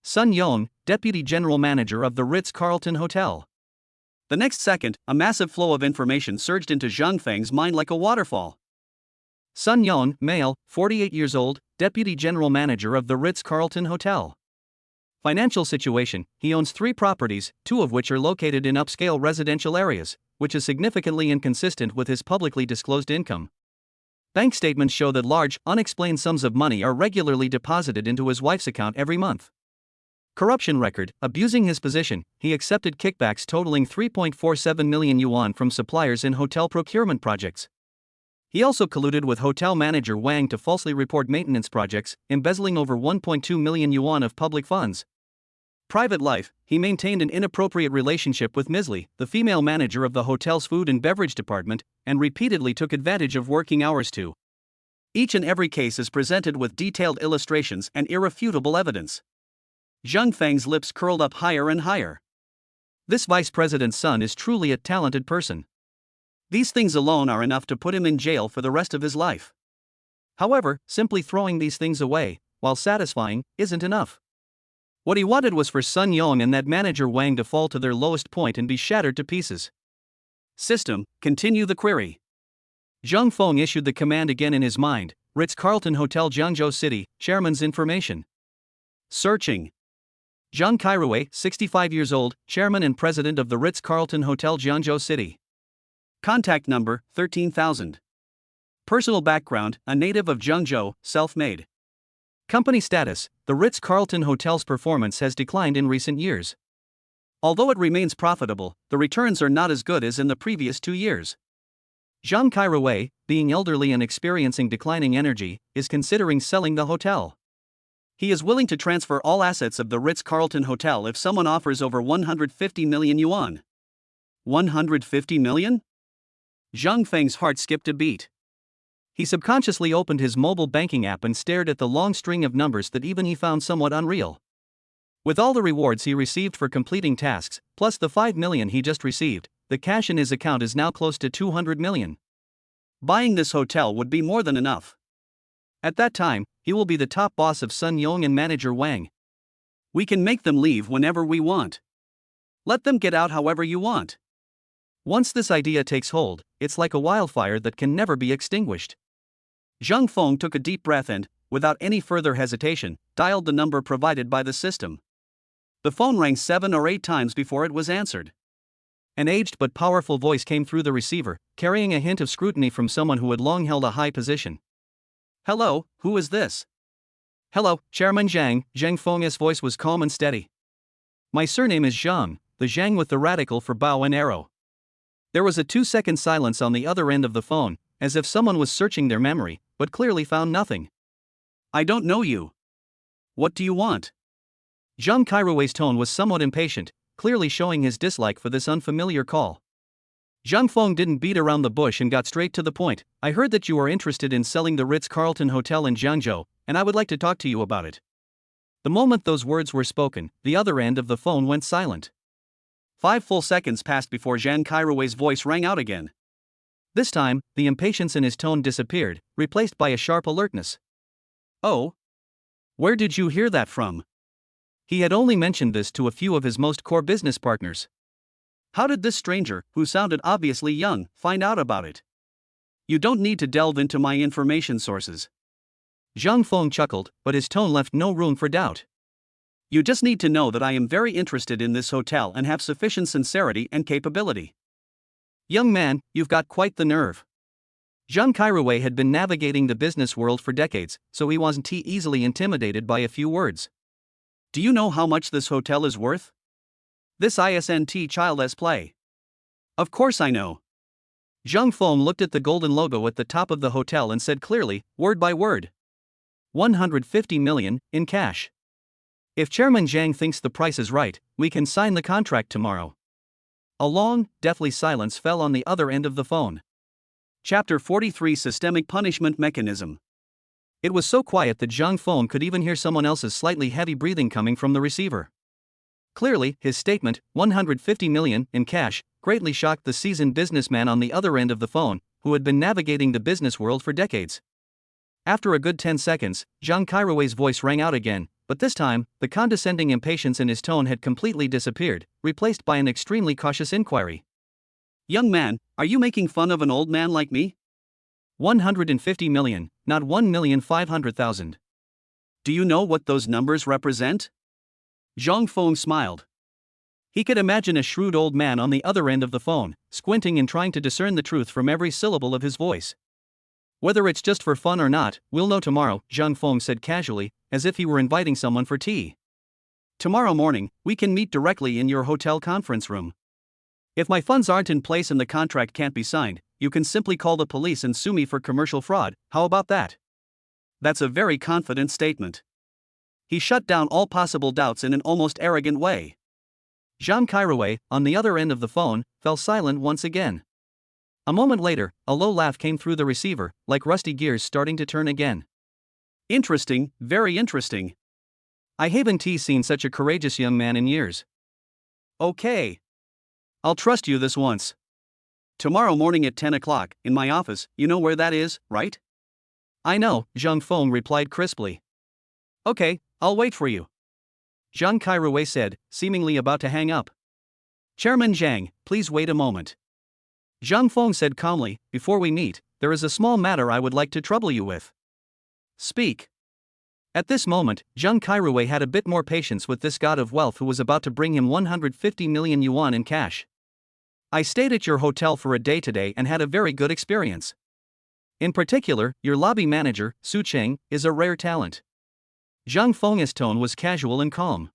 Sun Yong, Deputy General Manager of the Ritz-Carlton Hotel. The next second, a massive flow of information surged into Zhang Feng's mind like a waterfall. Sun Yong, male, 48 years old, Deputy General Manager of the Ritz-Carlton Hotel. Financial situation: he owns 3 properties, 2 of which are located in upscale residential areas, which is significantly inconsistent with his publicly disclosed income. Bank statements show that large, unexplained sums of money are regularly deposited into his wife's account every month. Corruption record: abusing his position, he accepted kickbacks totaling 3.47 million yuan from suppliers in hotel procurement projects. He also colluded with hotel manager Wang to falsely report maintenance projects, embezzling over 1.2 million yuan of public funds. Private life: he maintained an inappropriate relationship with Ms. Li, the female manager of the hotel's food and beverage department, and repeatedly took advantage of working hours too. Each and every case is presented with detailed illustrations and irrefutable evidence. Zhang Feng's lips curled up higher and higher. This vice president's son is truly a talented person. These things alone are enough to put him in jail for the rest of his life. However, simply throwing these things away, while satisfying, isn't enough. What he wanted was for Sun Yong and that manager Wang to fall to their lowest point and be shattered to pieces. System, continue the query. Zhang Feng issued the command again in his mind. Ritz-Carlton Hotel, Jiangzhou City, chairman's information. Searching. Zhang Kairui, 65 years old, chairman and president of the Ritz-Carlton Hotel, Jiangzhou City. Contact number, 13,000. Personal background: a native of Jiangzhou, self-made. Company status: the Ritz-Carlton Hotel's performance has declined in recent years. Although it remains profitable, the returns are not as good as in the previous 2 years. Zhang Kairui, being elderly and experiencing declining energy, is considering selling the hotel. He is willing to transfer all assets of the Ritz-Carlton Hotel if someone offers over 150 million yuan. 150 million? Zhang Feng's heart skipped a beat. He subconsciously opened his mobile banking app and stared at the long string of numbers that even he found somewhat unreal. With all the rewards he received for completing tasks, plus the 5 million he just received, the cash in his account is now close to 200 million. Buying this hotel would be more than enough. At that time, he will be the top boss of Sun Yong and manager Wang. We can make them leave whenever we want. Let them get out however you want. Once this idea takes hold, it's like a wildfire that can never be extinguished. Zhang Feng took a deep breath and, without any further hesitation, dialed the number provided by the system. The phone rang 7 or 8 times before it was answered. An aged but powerful voice came through the receiver, carrying a hint of scrutiny from someone who had long held a high position. Hello, who is this? Hello, Chairman Zhang. Zhang Feng's voice was calm and steady. My surname is Zhang, the Zhang with the radical for bow and arrow. There was a 2-second silence on the other end of the phone, as if someone was searching their memory, but clearly found nothing. I don't know you. What do you want? Zhang Kairui's tone was somewhat impatient, clearly showing his dislike for this unfamiliar call. Zhang Feng didn't beat around the bush and got straight to the point. I heard that you are interested in selling the Ritz-Carlton Hotel in Jiangzhou, and I would like to talk to you about it. The moment those words were spoken, the other end of the phone went silent. 5 full seconds passed before Zhang Kairui's voice rang out again. This time, the impatience in his tone disappeared, replaced by a sharp alertness. Oh? Where did you hear that from? He had only mentioned this to a few of his most core business partners. How did this stranger, who sounded obviously young, find out about it? You don't need to delve into my information sources. Zhang Feng chuckled, but his tone left no room for doubt. You just need to know that I am very interested in this hotel and have sufficient sincerity and capability. Young man, you've got quite the nerve. Zhang Kairui had been navigating the business world for decades, so he wasn't easily intimidated by a few words. Do you know how much this hotel is worth? This isn't child's play. Of course I know. Zhang Feng looked at the golden logo at the top of the hotel and said clearly, word by word. 150 million, in cash. If Chairman Zhang thinks the price is right, we can sign the contract tomorrow. A long, deathly silence fell on the other end of the phone. Chapter 43 Systemic Punishment Mechanism. It was so quiet that Zhang Feng could even hear someone else's slightly heavy breathing coming from the receiver. Clearly, his statement, 150 million, in cash, greatly shocked the seasoned businessman on the other end of the phone, who had been navigating the business world for decades. After a good 10 seconds, Zhang Kairui's voice rang out again, but this time, the condescending impatience in his tone had completely disappeared, replaced by an extremely cautious inquiry. Young man, are you making fun of an old man like me? 150 million, not 1,500,000. Do you know what those numbers represent? Zhang Feng smiled. He could imagine a shrewd old man on the other end of the phone, squinting and trying to discern the truth from every syllable of his voice. Whether it's just for fun or not, we'll know tomorrow, Zhang Feng said casually, as if he were inviting someone for tea. Tomorrow morning, we can meet directly in your hotel conference room. If my funds aren't in place and the contract can't be signed, you can simply call the police and sue me for commercial fraud. How about that? That's a very confident statement. He shut down all possible doubts in an almost arrogant way. Zhang Kairui, on the other end of the phone, fell silent once again. A moment later, a low laugh came through the receiver, like rusty gears starting to turn again. Interesting, very interesting. I haven't seen such a courageous young man in years. Okay. I'll trust you this once. Tomorrow morning at 10 o'clock, in my office, you know where that is, right? I know, Zhang Feng replied crisply. Okay, I'll wait for you. Zhang Kairui said, seemingly about to hang up. Chairman Zhang, please wait a moment. Zhang Feng said calmly, before we meet, there is a small matter I would like to trouble you with. Speak. At this moment, Zhang Kairui had a bit more patience with this god of wealth who was about to bring him 150 million yuan in cash. I stayed at your hotel for a day today and had a very good experience. In particular, your lobby manager, Su Cheng, is a rare talent. Zhang Feng's tone was casual and calm.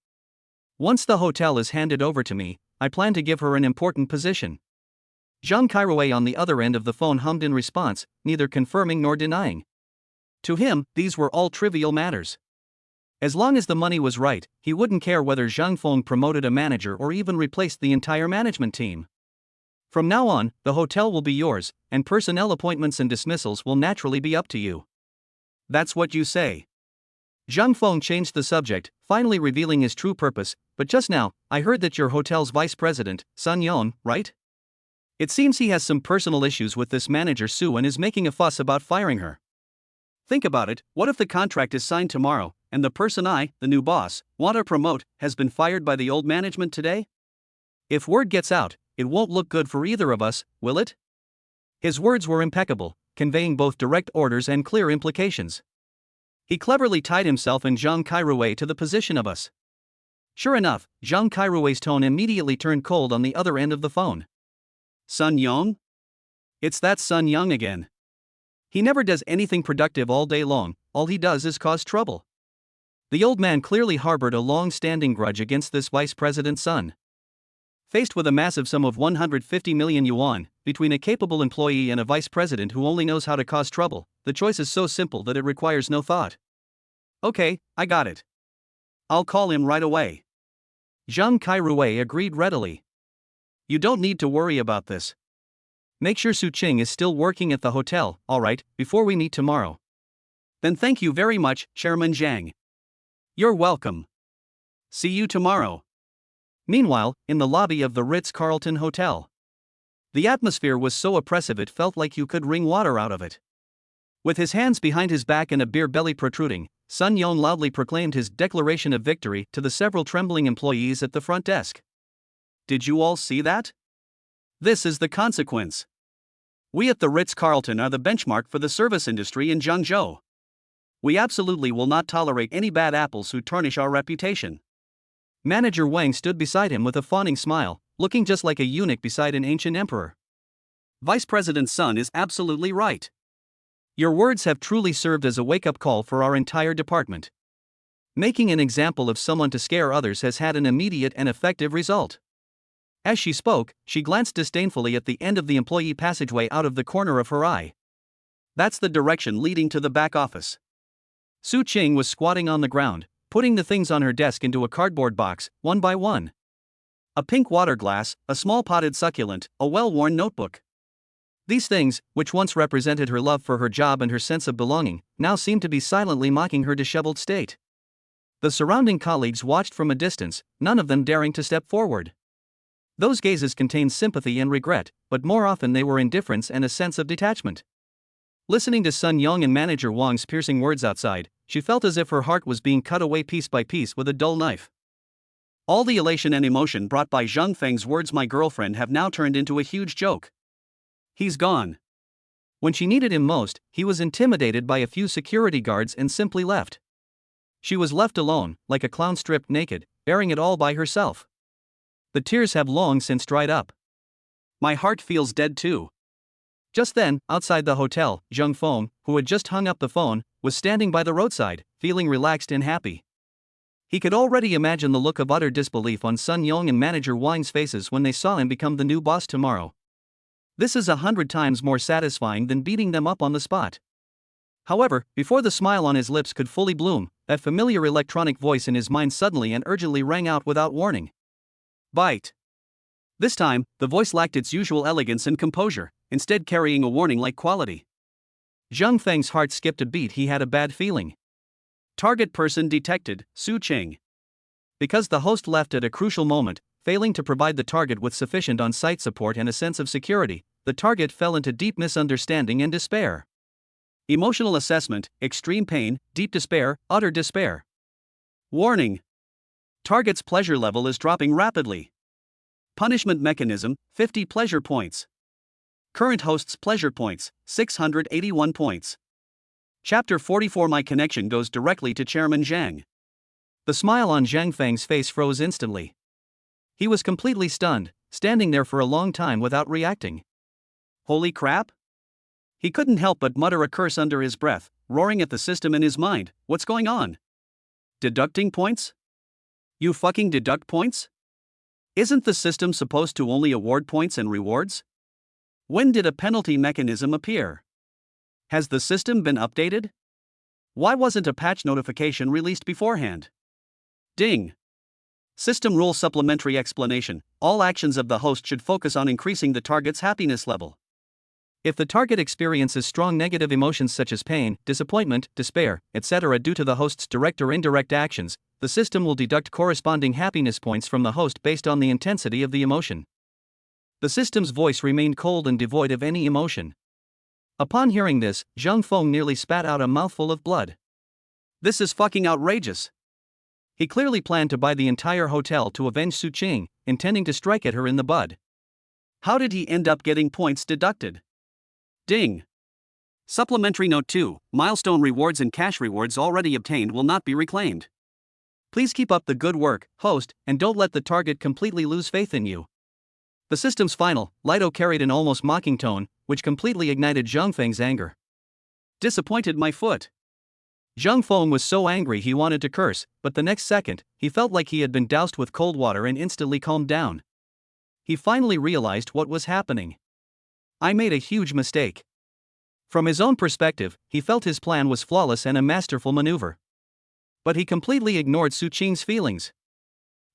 Once the hotel is handed over to me, I plan to give her an important position. Zhang Kairui on the other end of the phone hummed in response, neither confirming nor denying. To him, these were all trivial matters. As long as the money was right, he wouldn't care whether Zhang Feng promoted a manager or even replaced the entire management team. From now on, the hotel will be yours, and personnel appointments and dismissals will naturally be up to you. That's what you say. Zhang Feng changed the subject, finally revealing his true purpose, but just now, I heard that your hotel's vice president, Sun Yon, right? It seems he has some personal issues with this manager Su and is making a fuss about firing her. Think about it, what if the contract is signed tomorrow, and the person I, the new boss, want to promote, has been fired by the old management today? If word gets out, it won't look good for either of us, will it? His words were impeccable, conveying both direct orders and clear implications. He cleverly tied himself and Zhang Kairuwei to the position of us. Sure enough, Zhang Kairuwei's tone immediately turned cold on the other end of the phone. Sun Yong? It's that Sun Young again. He never does anything productive all day long, all he does is cause trouble. The old man clearly harbored a long-standing grudge against this vice president's son. Faced with a massive sum of 150 million yuan, between a capable employee and a vice president who only knows how to cause trouble, the choice is so simple that it requires no thought. Okay, I got it. I'll call him right away. Zhang Kairuwei agreed readily. You don't need to worry about this. Make sure Su Qing is still working at the hotel, alright, before we meet tomorrow. Then thank you very much, Chairman Zhang. You're welcome. See you tomorrow. Meanwhile, in the lobby of the Ritz-Carlton Hotel. The atmosphere was so oppressive it felt like you could wring water out of it. With his hands behind his back and a beer belly protruding, Sun Yon loudly proclaimed his declaration of victory to the several trembling employees at the front desk. Did you all see that? This is the consequence. We at the Ritz-Carlton are the benchmark for the service industry in Zhangzhou. We absolutely will not tolerate any bad apples who tarnish our reputation. Manager Wang stood beside him with a fawning smile, looking just like a eunuch beside an ancient emperor. Vice President Sun is absolutely right. Your words have truly served as a wake-up call for our entire department. Making an example of someone to scare others has had an immediate and effective result. As she spoke, she glanced disdainfully at the end of the employee passageway out of the corner of her eye. That's the direction leading to the back office. Su Qing was squatting on the ground, putting the things on her desk into a cardboard box, one by one. A pink water glass, a small potted succulent, a well-worn notebook. These things, which once represented her love for her job and her sense of belonging, now seemed to be silently mocking her disheveled state. The surrounding colleagues watched from a distance, none of them daring to step forward. Those gazes contained sympathy and regret, but more often they were indifference and a sense of detachment. Listening to Sun Yong and Manager Wang's piercing words outside, she felt as if her heart was being cut away piece by piece with a dull knife. All the elation and emotion brought by Zhang Feng's words "my girlfriend" have now turned into a huge joke. He's gone. When she needed him most, he was intimidated by a few security guards and simply left. She was left alone, like a clown stripped naked, bearing it all by herself. The tears have long since dried up. My heart feels dead too. Just then, outside the hotel, Zheng Feng, who had just hung up the phone, was standing by the roadside, feeling relaxed and happy. He could already imagine the look of utter disbelief on Sun Yong and Manager Wang's faces when they saw him become the new boss tomorrow. This is 100 times more satisfying than beating them up on the spot. However, before the smile on his lips could fully bloom, that familiar electronic voice in his mind suddenly and urgently rang out without warning. Bite. This time, the voice lacked its usual elegance and composure, instead carrying a warning-like quality. Zhang Feng's heart skipped a beat. He had a bad feeling. Target person detected, Su Qing. Because the host left at a crucial moment, failing to provide the target with sufficient on-site support and a sense of security, the target fell into deep misunderstanding and despair. Emotional assessment, extreme pain, deep despair, utter despair. Warning. Target's pleasure level is dropping rapidly. Punishment mechanism, 50 pleasure points. Current host's pleasure points, 681 points. Chapter 44. My connection goes directly to Chairman Zhang. The smile on Zhang Feng's face froze instantly. He was completely stunned, standing there for a long time without reacting. Holy crap? He couldn't help but mutter a curse under his breath, roaring at the system in his mind. What's going on? Deducting points? You fucking deduct points? Isn't the system supposed to only award points and rewards? When did a penalty mechanism appear? Has the system been updated? Why wasn't a patch notification released beforehand? Ding. System rule supplementary explanation. All actions of the host should focus on increasing the target's happiness level. If the target experiences strong negative emotions such as pain, disappointment, despair, etc. due to the host's direct or indirect actions, the system will deduct corresponding happiness points from the host based on the intensity of the emotion. The system's voice remained cold and devoid of any emotion. Upon hearing this, Zhang Feng nearly spat out a mouthful of blood. This is fucking outrageous. He clearly planned to buy the entire hotel to avenge Su Qing, intending to strike at her in the bud. How did he end up getting points deducted? Ding! Supplementary Note 2, milestone rewards and cash rewards already obtained will not be reclaimed. Please keep up the good work, host, and don't let the target completely lose faith in you. The system's final, Lido carried an almost mocking tone, which completely ignited Zhang Feng's anger. Disappointed my foot. Zhang Feng was so angry he wanted to curse, but the next second, he felt like he had been doused with cold water and instantly calmed down. He finally realized what was happening. I made a huge mistake. From his own perspective, he felt his plan was flawless and a masterful maneuver. But he completely ignored Su Qing's feelings.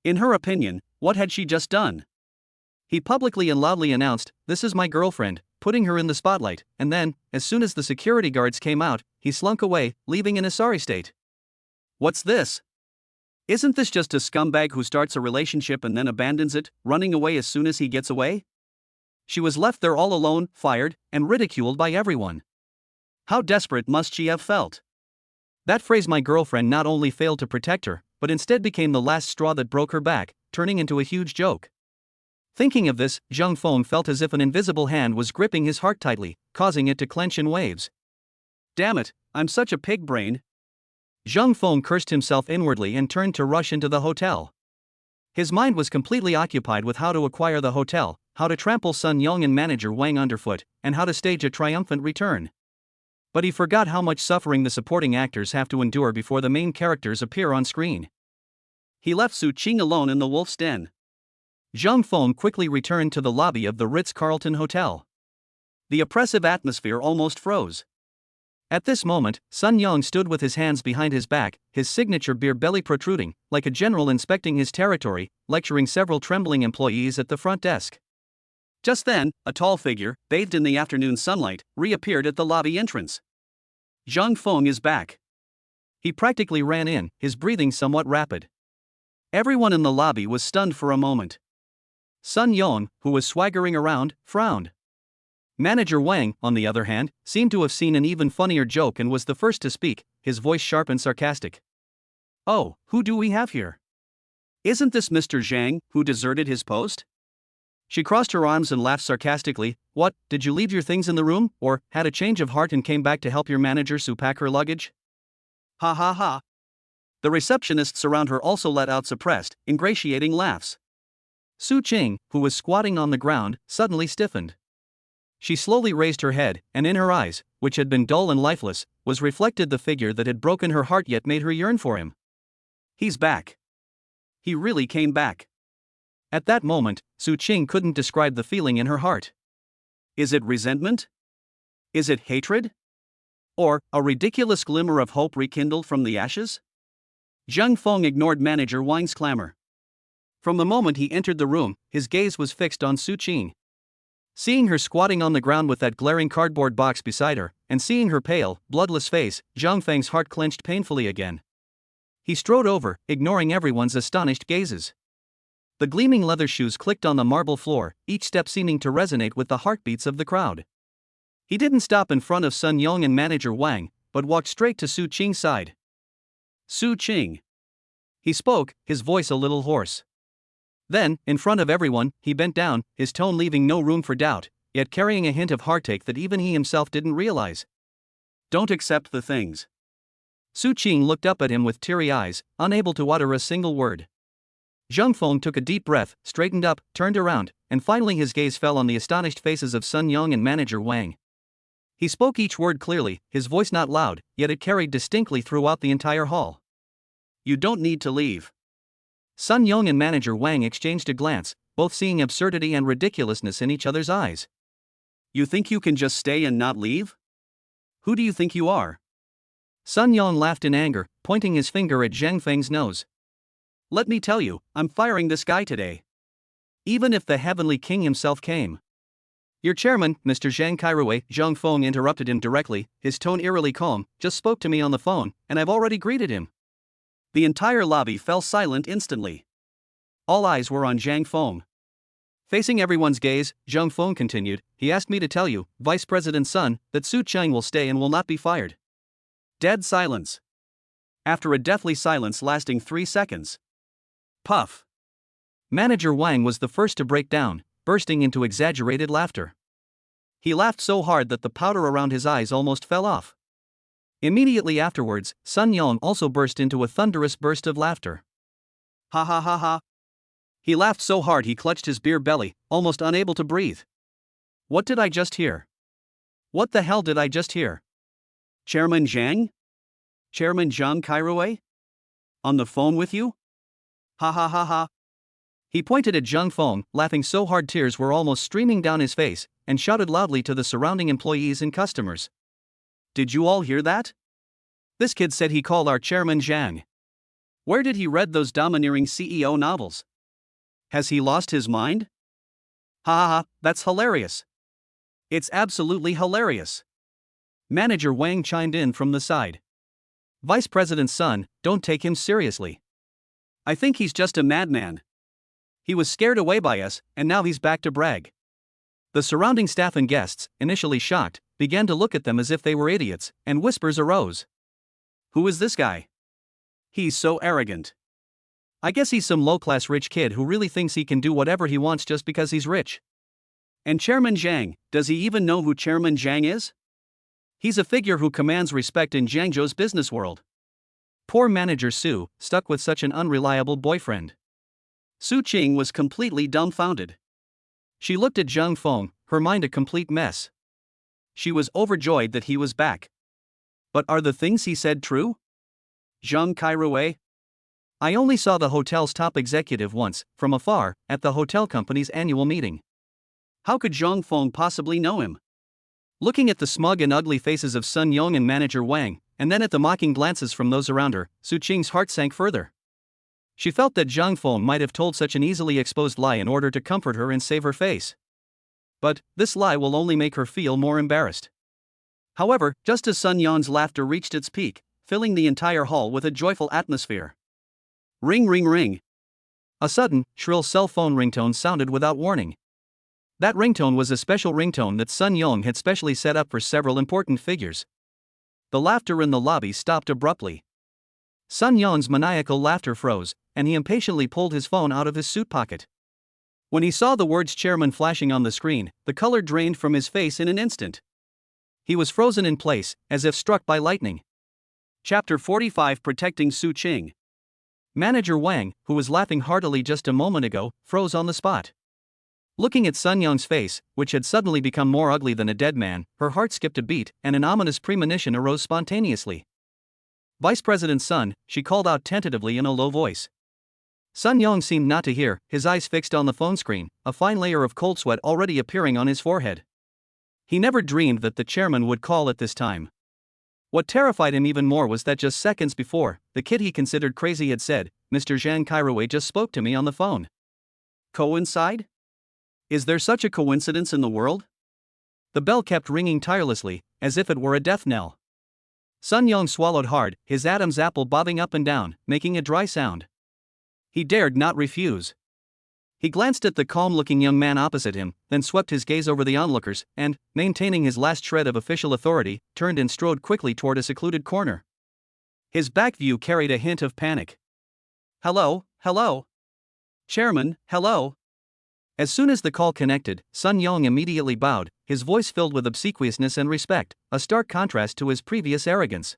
In her opinion, what had she just done? He publicly and loudly announced, "This is my girlfriend," putting her in the spotlight, and then, as soon as the security guards came out, he slunk away, leaving in a sorry state. What's this? Isn't this just a scumbag who starts a relationship and then abandons it, running away as soon as he gets away? She was left there all alone, fired, and ridiculed by everyone. How desperate must she have felt? That phrase "my girlfriend" not only failed to protect her, but instead became the last straw that broke her back, turning into a huge joke. Thinking of this, Zhang Feng felt as if an invisible hand was gripping his heart tightly, causing it to clench in waves. Damn it, I'm such a pig brain. Zhang Feng cursed himself inwardly and turned to rush into the hotel. His mind was completely occupied with how to acquire the hotel, how to trample Sun Yong and manager Wang underfoot, and how to stage a triumphant return. But he forgot how much suffering the supporting actors have to endure before the main characters appear on screen. He left Su Qing alone in the wolf's den. Zhang Feng quickly returned to the lobby of the Ritz-Carlton Hotel. The oppressive atmosphere almost froze. At this moment, Sun Yong stood with his hands behind his back, his signature beer belly protruding, like a general inspecting his territory, lecturing several trembling employees at the front desk. Just then, a tall figure, bathed in the afternoon sunlight, reappeared at the lobby entrance. Zhang Feng is back. He practically ran in, his breathing somewhat rapid. Everyone in the lobby was stunned for a moment. Sun Yong, who was swaggering around, frowned. Manager Wang, on the other hand, seemed to have seen an even funnier joke and was the first to speak, his voice sharp and sarcastic. "Oh, who do we have here? Isn't this Mr. Zhang, who deserted his post?" She crossed her arms and laughed sarcastically. "What, did you leave your things in the room, or had a change of heart and came back to help your manager Su pack her luggage?" Ha ha ha. The receptionists around her also let out suppressed, ingratiating laughs. Su Qing, who was squatting on the ground, suddenly stiffened. She slowly raised her head, and in her eyes, which had been dull and lifeless, was reflected the figure that had broken her heart yet made her yearn for him. He's back. He really came back. At that moment, Su Qing couldn't describe the feeling in her heart. Is it resentment? Is it hatred? Or a ridiculous glimmer of hope rekindled from the ashes? Zhang Feng ignored manager Wang's clamor. From the moment he entered the room, his gaze was fixed on Su Qing. Seeing her squatting on the ground with that glaring cardboard box beside her, and seeing her pale, bloodless face, Zhang Feng's heart clenched painfully again. He strode over, ignoring everyone's astonished gazes. The gleaming leather shoes clicked on the marble floor, each step seeming to resonate with the heartbeats of the crowd. He didn't stop in front of Sun Yong and manager Wang, but walked straight to Su Qing's side. "Su Qing." He spoke, his voice a little hoarse. Then, in front of everyone, he bent down, his tone leaving no room for doubt, yet carrying a hint of heartache that even he himself didn't realize. "Don't accept the things." Su Qing looked up at him with teary eyes, unable to utter a single word. Zhang Feng took a deep breath, straightened up, turned around, and finally his gaze fell on the astonished faces of Sun Yong and manager Wang. He spoke each word clearly, his voice not loud, yet it carried distinctly throughout the entire hall. "You don't need to leave." Sun Yong and manager Wang exchanged a glance, both seeing absurdity and ridiculousness in each other's eyes. "You think you can just stay and not leave? Who do you think you are?" Sun Yong laughed in anger, pointing his finger at Zhang Feng's nose. "Let me tell you, I'm firing this guy today. Even if the heavenly king himself came." "Your chairman, Mr. Zhang Kairui," Zhang Feng interrupted him directly, his tone eerily calm, "just spoke to me on the phone, and I've already greeted him." The entire lobby fell silent instantly. All eyes were on Zhang Feng. Facing everyone's gaze, Zhang Feng continued, "He asked me to tell you, Vice President Sun, that Su Qing will stay and will not be fired." Dead silence. after a deathly silence lasting 3 seconds. Puff. Manager Wang was the first to break down, bursting into exaggerated laughter. He laughed so hard that the powder around his eyes almost fell off. Immediately afterwards, Sun Yong also burst into a thunderous burst of laughter. Ha ha ha ha. He laughed so hard he clutched his beer belly, almost unable to breathe. What did I just hear? What the hell did I just hear? Chairman Zhang? Chairman Zhang Kairuwei? On the phone with you? Ha ha ha ha. He pointed at Zhang Feng, laughing so hard tears were almost streaming down his face, and shouted loudly to the surrounding employees and customers. Did you all hear that? This kid said he called our chairman Zhang. Where did he read those domineering CEO novels? Has he lost his mind? Ha ha ha, that's hilarious. It's absolutely hilarious. Manager Wang chimed in from the side. Vice President's son, don't take him seriously. I think he's just a madman. He was scared away by us, and now he's back to brag. The surrounding staff and guests, initially shocked, began to look at them as if they were idiots, and whispers arose. Who is this guy? He's so arrogant. I guess he's some low-class rich kid who really thinks he can do whatever he wants just because he's rich. And Chairman Zhang, does he even know who Chairman Zhang is? He's a figure who commands respect in Jiangzhou's business world. Poor manager Su, stuck with such an unreliable boyfriend. Su Qing was completely dumbfounded. She looked at Zhang Feng, her mind a complete mess. She was overjoyed that he was back. But are the things he said true? Zhang Kairuwei? I only saw the hotel's top executive once, from afar, at the hotel company's annual meeting. How could Zhang Feng possibly know him? Looking at the smug and ugly faces of Sun Yong and manager Wang, and then at the mocking glances from those around her, Su Qing's heart sank further. She felt that Zhang Feng might have told such an easily exposed lie in order to comfort her and save her face. But this lie will only make her feel more embarrassed. However, just as Sun Yong's laughter reached its peak, filling the entire hall with a joyful atmosphere. Ring ring ring. A sudden, shrill cell phone ringtone sounded without warning. That ringtone was a special ringtone that Sun Yong had specially set up for several important figures. The laughter in the lobby stopped abruptly. Sun Yong's maniacal laughter froze, and he impatiently pulled his phone out of his suit pocket. When he saw the words chairman flashing on the screen, the color drained from his face in an instant. He was frozen in place, as if struck by lightning. Chapter 45 Protecting Su Qing. Manager Wang, who was laughing heartily just a moment ago, froze on the spot. Looking at Sun Yong's face, which had suddenly become more ugly than a dead man, her heart skipped a beat, and an ominous premonition arose spontaneously. Vice President's son, she called out tentatively in a low voice. Sun Yong seemed not to hear, his eyes fixed on the phone screen, a fine layer of cold sweat already appearing on his forehead. He never dreamed that the chairman would call at this time. What terrified him even more was that just seconds before, the kid he considered crazy had said, Mr. Zhang Kairuwei just spoke to me on the phone. Coincide? Is there such a coincidence in the world? The bell kept ringing tirelessly, as if it were a death knell. Sun Yong swallowed hard, his Adam's apple bobbing up and down, making a dry sound. He dared not refuse. He glanced at the calm-looking young man opposite him, then swept his gaze over the onlookers, and, maintaining his last shred of official authority, turned and strode quickly toward a secluded corner. His back view carried a hint of panic. Hello, hello. Chairman, hello. As soon as the call connected, Sun Yong immediately bowed, his voice filled with obsequiousness and respect, a stark contrast to his previous arrogance.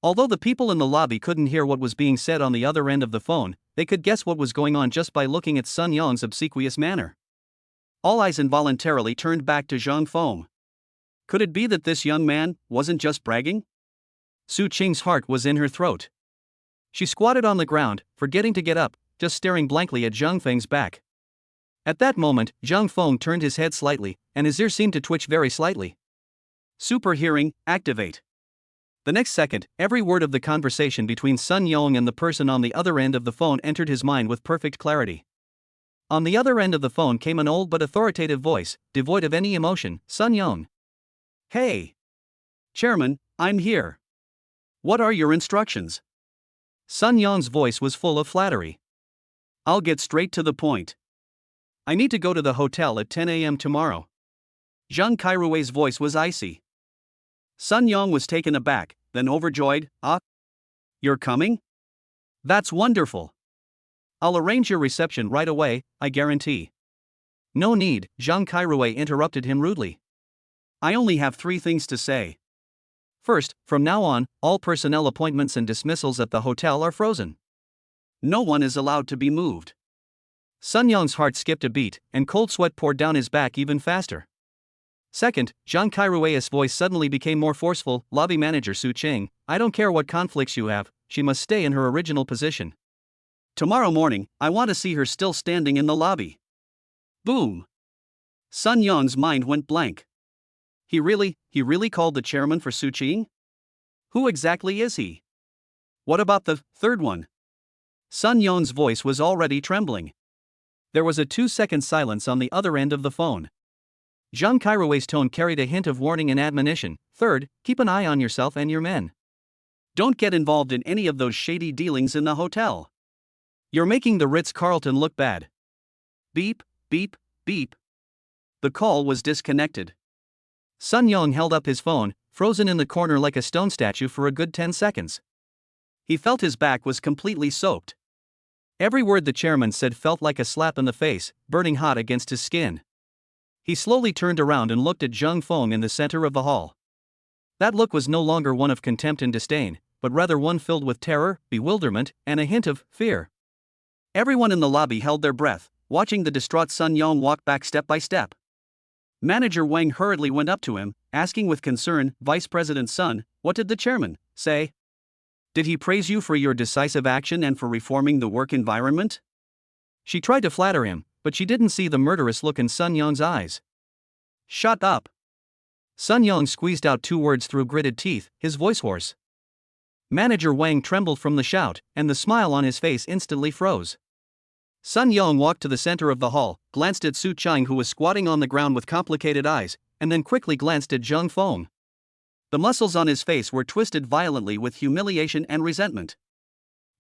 Although the people in the lobby couldn't hear what was being said on the other end of the phone, they could guess what was going on just by looking at Sun Yong's obsequious manner. All eyes involuntarily turned back to Zhang Feng. Could it be that this young man wasn't just bragging? Su Qing's heart was in her throat. She squatted on the ground, forgetting to get up, just staring blankly at Zhang Feng's back. At that moment, Zhang Feng turned his head slightly, and his ear seemed to twitch very slightly. Super hearing, activate. The next second, every word of the conversation between Sun Yong and the person on the other end of the phone entered his mind with perfect clarity. On the other end of the phone came an old but authoritative voice, devoid of any emotion. Sun Yong. Hey. Chairman, I'm here. What are your instructions? Sun Yong's voice was full of flattery. I'll get straight to the point. I need to go to the hotel at 10 a.m. tomorrow. Zhang Kairuwei's voice was icy. Sun Yong was taken aback, then overjoyed. You're coming? That's wonderful. I'll arrange your reception right away, I guarantee. No need, Zhang Kairui interrupted him rudely. I only have 3 things to say. First, from now on, all personnel appointments and dismissals at the hotel are frozen. No one is allowed to be moved. Sun Yong's heart skipped a beat, and cold sweat poured down his back even faster. Second, Zhang Kairui's voice suddenly became more forceful. Lobby manager Su Qing, I don't care what conflicts you have, she must stay in her original position. Tomorrow morning, I want to see her still standing in the lobby. Boom. Sun Yong's mind went blank. He really called the chairman for Su Qing? Who exactly is he? What about the third one? Sun Yong's voice was already trembling. There was a 2-second silence on the other end of the phone. Zhang Kairui's tone carried a hint of warning and admonition. Third, keep an eye on yourself and your men. Don't get involved in any of those shady dealings in the hotel. You're making the Ritz-Carlton look bad. Beep, beep, beep. The call was disconnected. Sun Yong held up his phone, frozen in the corner like a stone statue for a good 10 seconds. He felt his back was completely soaked. Every word the chairman said felt like a slap in the face, burning hot against his skin. He slowly turned around and looked at Zhang Feng in the center of the hall. That look was no longer one of contempt and disdain, but rather one filled with terror, bewilderment, and a hint of fear. Everyone in the lobby held their breath, watching the distraught Sun Yong walk back step by step. Manager Wang hurriedly went up to him, asking with concern, Vice President Sun, what did the chairman say? Did he praise you for your decisive action and for reforming the work environment? She tried to flatter him, but she didn't see the murderous look in Sun Yong's eyes. Shut up. Sun Yong squeezed out 2 words through gritted teeth, his voice hoarse. Manager Wang trembled from the shout, and the smile on his face instantly froze. Sun Yong walked to the center of the hall, glanced at Su Qing who was squatting on the ground with complicated eyes, and then quickly glanced at Zhang Feng. The muscles on his face were twisted violently with humiliation and resentment.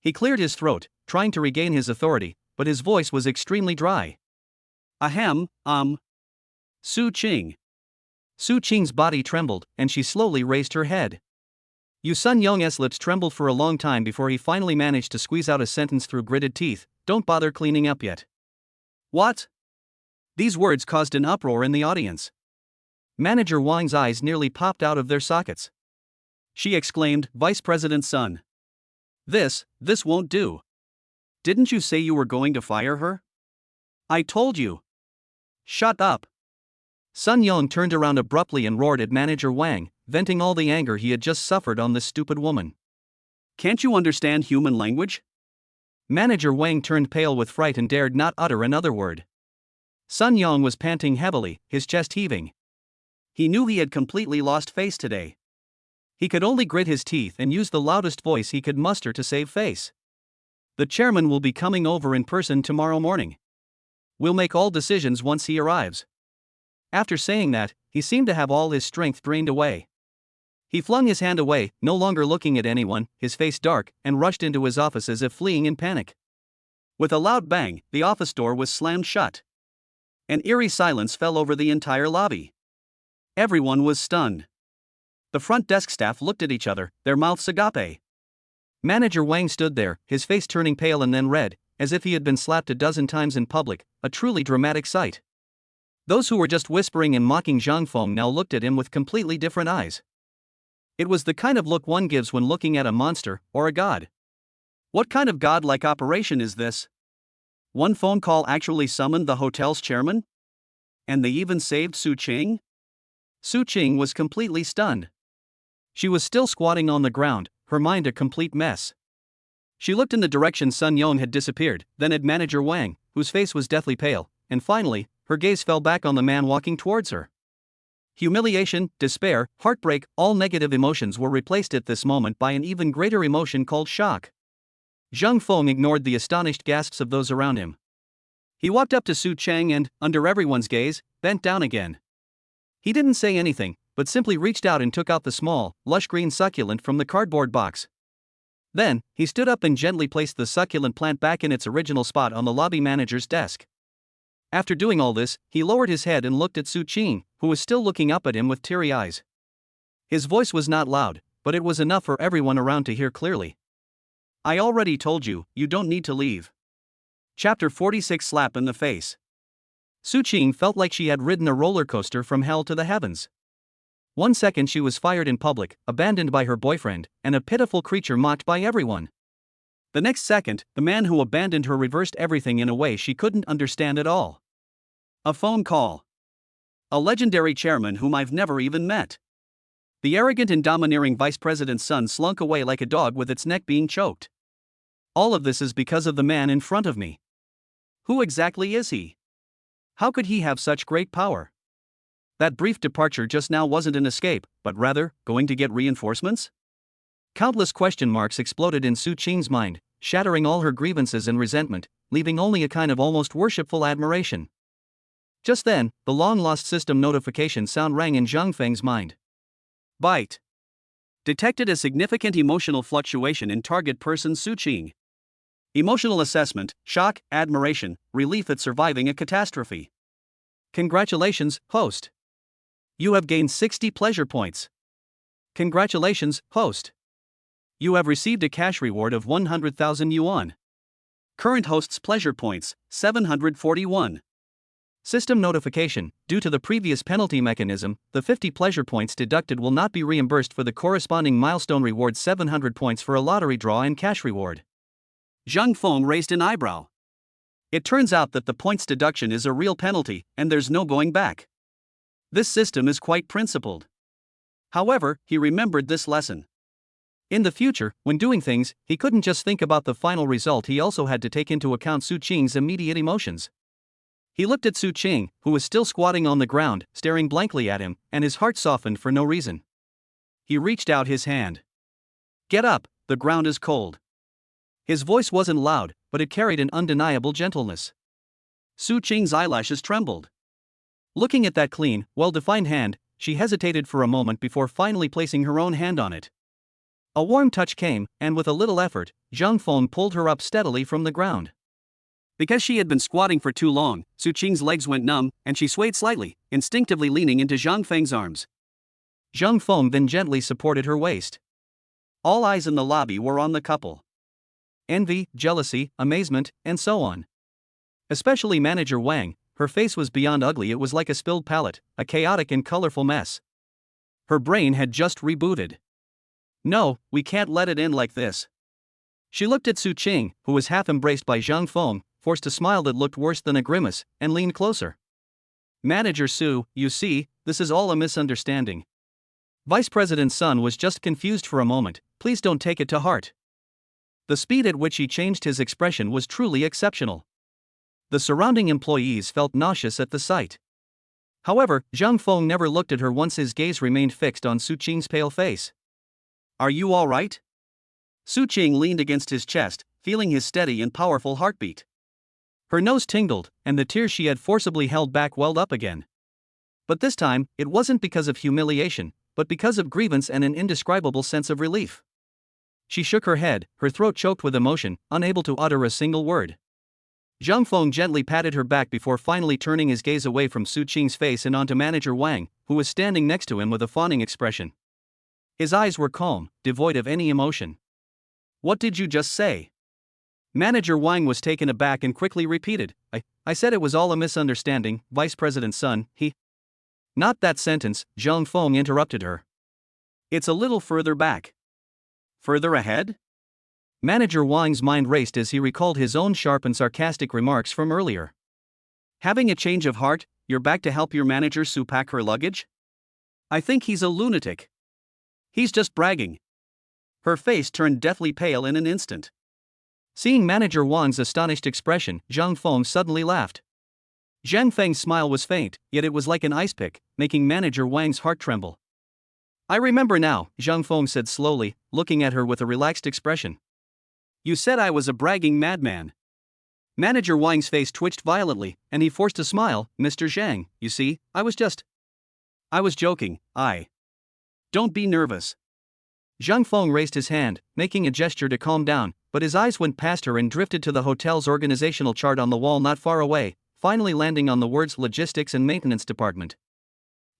He cleared his throat, trying to regain his authority, but his voice was extremely dry. Ahem, Su Qing. Su Qing's body trembled, and she slowly raised her head. Sun Yong's lips trembled for a long time before he finally managed to squeeze out a sentence through gritted teeth, don't bother cleaning up yet. What? These words caused an uproar in the audience. Manager Wang's eyes nearly popped out of their sockets. She exclaimed, Vice President Sun. This won't do. Didn't you say you were going to fire her? I told you. Shut up. Sun Yong turned around abruptly and roared at Manager Wang, venting all the anger he had just suffered on this stupid woman. Can't you understand human language? Manager Wang turned pale with fright and dared not utter another word. Sun Yong was panting heavily, his chest heaving. He knew he had completely lost face today. He could only grit his teeth and use the loudest voice he could muster to save face. The chairman will be coming over in person tomorrow morning. We'll make all decisions once he arrives. After saying that, he seemed to have all his strength drained away. He flung his hand away, no longer looking at anyone, his face dark, and rushed into his office as if fleeing in panic. With a loud bang, the office door was slammed shut. An eerie silence fell over the entire lobby. Everyone was stunned. The front desk staff looked at each other, their mouths agape. Manager Wang stood there, his face turning pale and then red, as if he had been slapped a dozen times in public, a truly dramatic sight. Those who were just whispering and mocking Zhang Feng now looked at him with completely different eyes. It was the kind of look one gives when looking at a monster, or a god. What kind of godlike operation is this? One phone call actually summoned the hotel's chairman? And they even saved Su Qing? Su Qing was completely stunned. She was still squatting on the ground, her mind a complete mess. She looked in the direction Sun Yong had disappeared, then at Manager Wang, whose face was deathly pale, and finally, her gaze fell back on the man walking towards her. Humiliation, despair, heartbreak, all negative emotions were replaced at this moment by an even greater emotion called shock. Zhang Feng ignored the astonished gasps of those around him. He walked up to Su Qing and, under everyone's gaze, bent down again. He didn't say anything, but simply reached out and took out the small, lush green succulent from the cardboard box. Then, he stood up and gently placed the succulent plant back in its original spot on the lobby manager's desk. After doing all this, he lowered his head and looked at Su Qing, who was still looking up at him with teary eyes. His voice was not loud, but it was enough for everyone around to hear clearly. I already told you, you don't need to leave. Chapter 46 Slap in the Face. Su Qing felt like she had ridden a roller coaster from hell to the heavens. One second she was fired in public, abandoned by her boyfriend, and a pitiful creature mocked by everyone. The next second, the man who abandoned her reversed everything in a way she couldn't understand at all. A phone call. A legendary chairman whom I've never even met. The arrogant and domineering vice president's son slunk away like a dog with its neck being choked. All of this is because of the man in front of me. Who exactly is he? How could he have such great power? That brief departure just now wasn't an escape, but rather, going to get reinforcements? Countless question marks exploded in Su Qing's mind, shattering all her grievances and resentment, leaving only a kind of almost worshipful admiration. Just then, the long-lost system notification sound rang in Zhang Feng's mind. Byte. Detected a significant emotional fluctuation in target person Su Qing. Emotional assessment, shock, admiration, relief at surviving a catastrophe. Congratulations, host. You have gained 60 pleasure points. Congratulations, host. You have received a cash reward of 100,000 yuan. Current host's pleasure points, 741. System notification: due to the previous penalty mechanism, the 50 pleasure points deducted will not be reimbursed for the corresponding milestone reward. 700 points for a lottery draw and cash reward. Zhang Feng raised an eyebrow. It turns out that the points deduction is a real penalty, and there's no going back. This system is quite principled. However, he remembered this lesson. In the future, when doing things, he couldn't just think about the final result, he also had to take into account Su Qing's immediate emotions. He looked at Su Qing, who was still squatting on the ground, staring blankly at him, and his heart softened for no reason. He reached out his hand. Get up, the ground is cold. His voice wasn't loud, but it carried an undeniable gentleness. Su Qing's eyelashes trembled. Looking at that clean, well-defined hand, she hesitated for a moment before finally placing her own hand on it. A warm touch came, and with a little effort, Zhang Feng pulled her up steadily from the ground. Because she had been squatting for too long, Su Qing's legs went numb, and she swayed slightly, instinctively leaning into Zhang Feng's arms. Zhang Feng then gently supported her waist. All eyes in the lobby were on the couple. Envy, jealousy, amazement, and so on. Especially Manager Wang, her face was beyond ugly, it was like a spilled palette, a chaotic and colorful mess. Her brain had just rebooted. No, we can't let it end like this. She looked at Su Qing, who was half embraced by Zhang Feng, forced a smile that looked worse than a grimace, and leaned closer. Manager Su, you see, this is all a misunderstanding. Vice President's son was just confused for a moment, please don't take it to heart. The speed at which he changed his expression was truly exceptional. The surrounding employees felt nauseous at the sight. However, Zhang Feng never looked at her once, his gaze remained fixed on Su Qing's pale face. Are you all right? Su Qing leaned against his chest, feeling his steady and powerful heartbeat. Her nose tingled, and the tears she had forcibly held back welled up again. But this time, it wasn't because of humiliation, but because of grievance and an indescribable sense of relief. She shook her head, her throat choked with emotion, unable to utter a single word. Zhang Feng gently patted her back before finally turning his gaze away from Su Qing's face and onto Manager Wang, who was standing next to him with a fawning expression. His eyes were calm, devoid of any emotion. What did you just say? Manager Wang was taken aback and quickly repeated, I said it was all a misunderstanding, Vice President's son, he... Not that sentence, Zhang Feng interrupted her. It's a little further back. Further ahead? Manager Wang's mind raced as he recalled his own sharp and sarcastic remarks from earlier. Having a change of heart, you're back to help your manager Su pack her luggage? I think he's a lunatic. He's just bragging. Her face turned deathly pale in an instant. Seeing Manager Wang's astonished expression, Zhang Feng suddenly laughed. Zhang Feng's smile was faint, yet it was like an ice pick, making Manager Wang's heart tremble. I remember now, Zhang Feng said slowly, looking at her with a relaxed expression. You said I was a bragging madman. Manager Wang's face twitched violently, and he forced a smile. Mr. Zhang, you see, I was joking, Don't be nervous. Zhang Feng raised his hand, making a gesture to calm down, but his eyes went past her and drifted to the hotel's organizational chart on the wall not far away, finally landing on the words Logistics and Maintenance Department.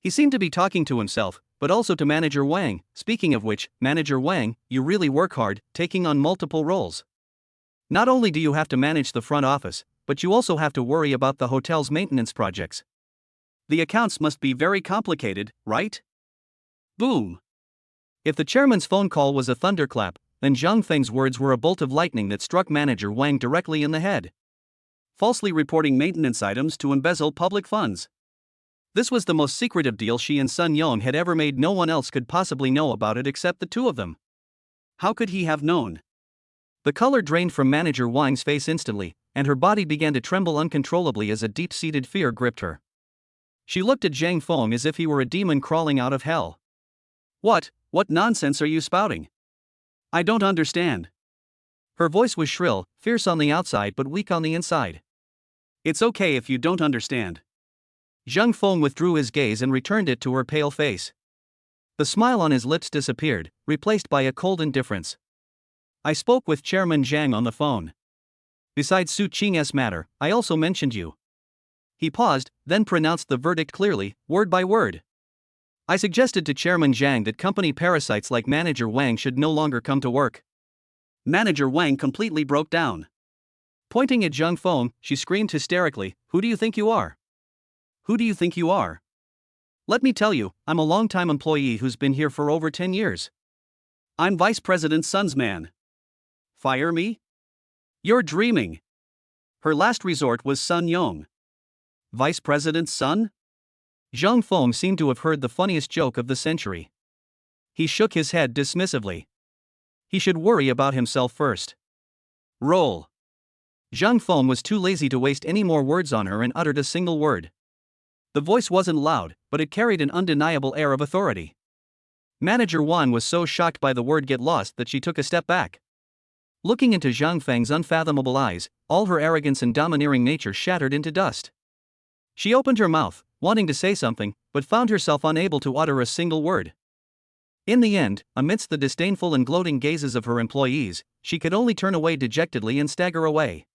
He seemed to be talking to himself, but but also to Manager Wang. Speaking of which, Manager Wang, you really work hard, taking on multiple roles. Not only do you have to manage the front office, but you also have to worry about the hotel's maintenance projects. The accounts must be very complicated, right? Boom. If the chairman's phone call was a thunderclap, then Zhang Feng's words were a bolt of lightning that struck Manager Wang directly in the head. Falsely reporting maintenance items to embezzle public funds. This was the most secretive deal she and Sun Yong had ever made. No one else could possibly know about it except the two of them. How could he have known? The color drained from Manager Wang's face instantly, and her body began to tremble uncontrollably as a deep-seated fear gripped her. She looked at Zhang Feng as if he were a demon crawling out of hell. What nonsense are you spouting? I don't understand. Her voice was shrill, fierce on the outside but weak on the inside. It's okay if you don't understand. Zhang Feng withdrew his gaze and returned it to her pale face. The smile on his lips disappeared, replaced by a cold indifference. I spoke with Chairman Zhang on the phone. Besides Su Qing's matter, I also mentioned you. He paused, then pronounced the verdict clearly, word by word. I suggested to Chairman Zhang that company parasites like Manager Wang should no longer come to work. Manager Wang completely broke down. Pointing at Zhang Feng, she screamed hysterically, "Who do you think you are? Who do you think you are? Let me tell you, I'm a long-time employee who's been here for over 10 years. I'm Vice President Sun's man. Fire me? You're dreaming." Her last resort was Sun Yong. Vice President Sun? Zhang Feng seemed to have heard the funniest joke of the century. He shook his head dismissively. He should worry about himself first. Roll. Zhang Feng was too lazy to waste any more words on her and uttered a single word. The voice wasn't loud, but it carried an undeniable air of authority. Manager Wan was so shocked by the word "get lost" that she took a step back. Looking into Zhang Feng's unfathomable eyes, all her arrogance and domineering nature shattered into dust. She opened her mouth, wanting to say something, but found herself unable to utter a single word. In the end, amidst the disdainful and gloating gazes of her employees, she could only turn away dejectedly and stagger away.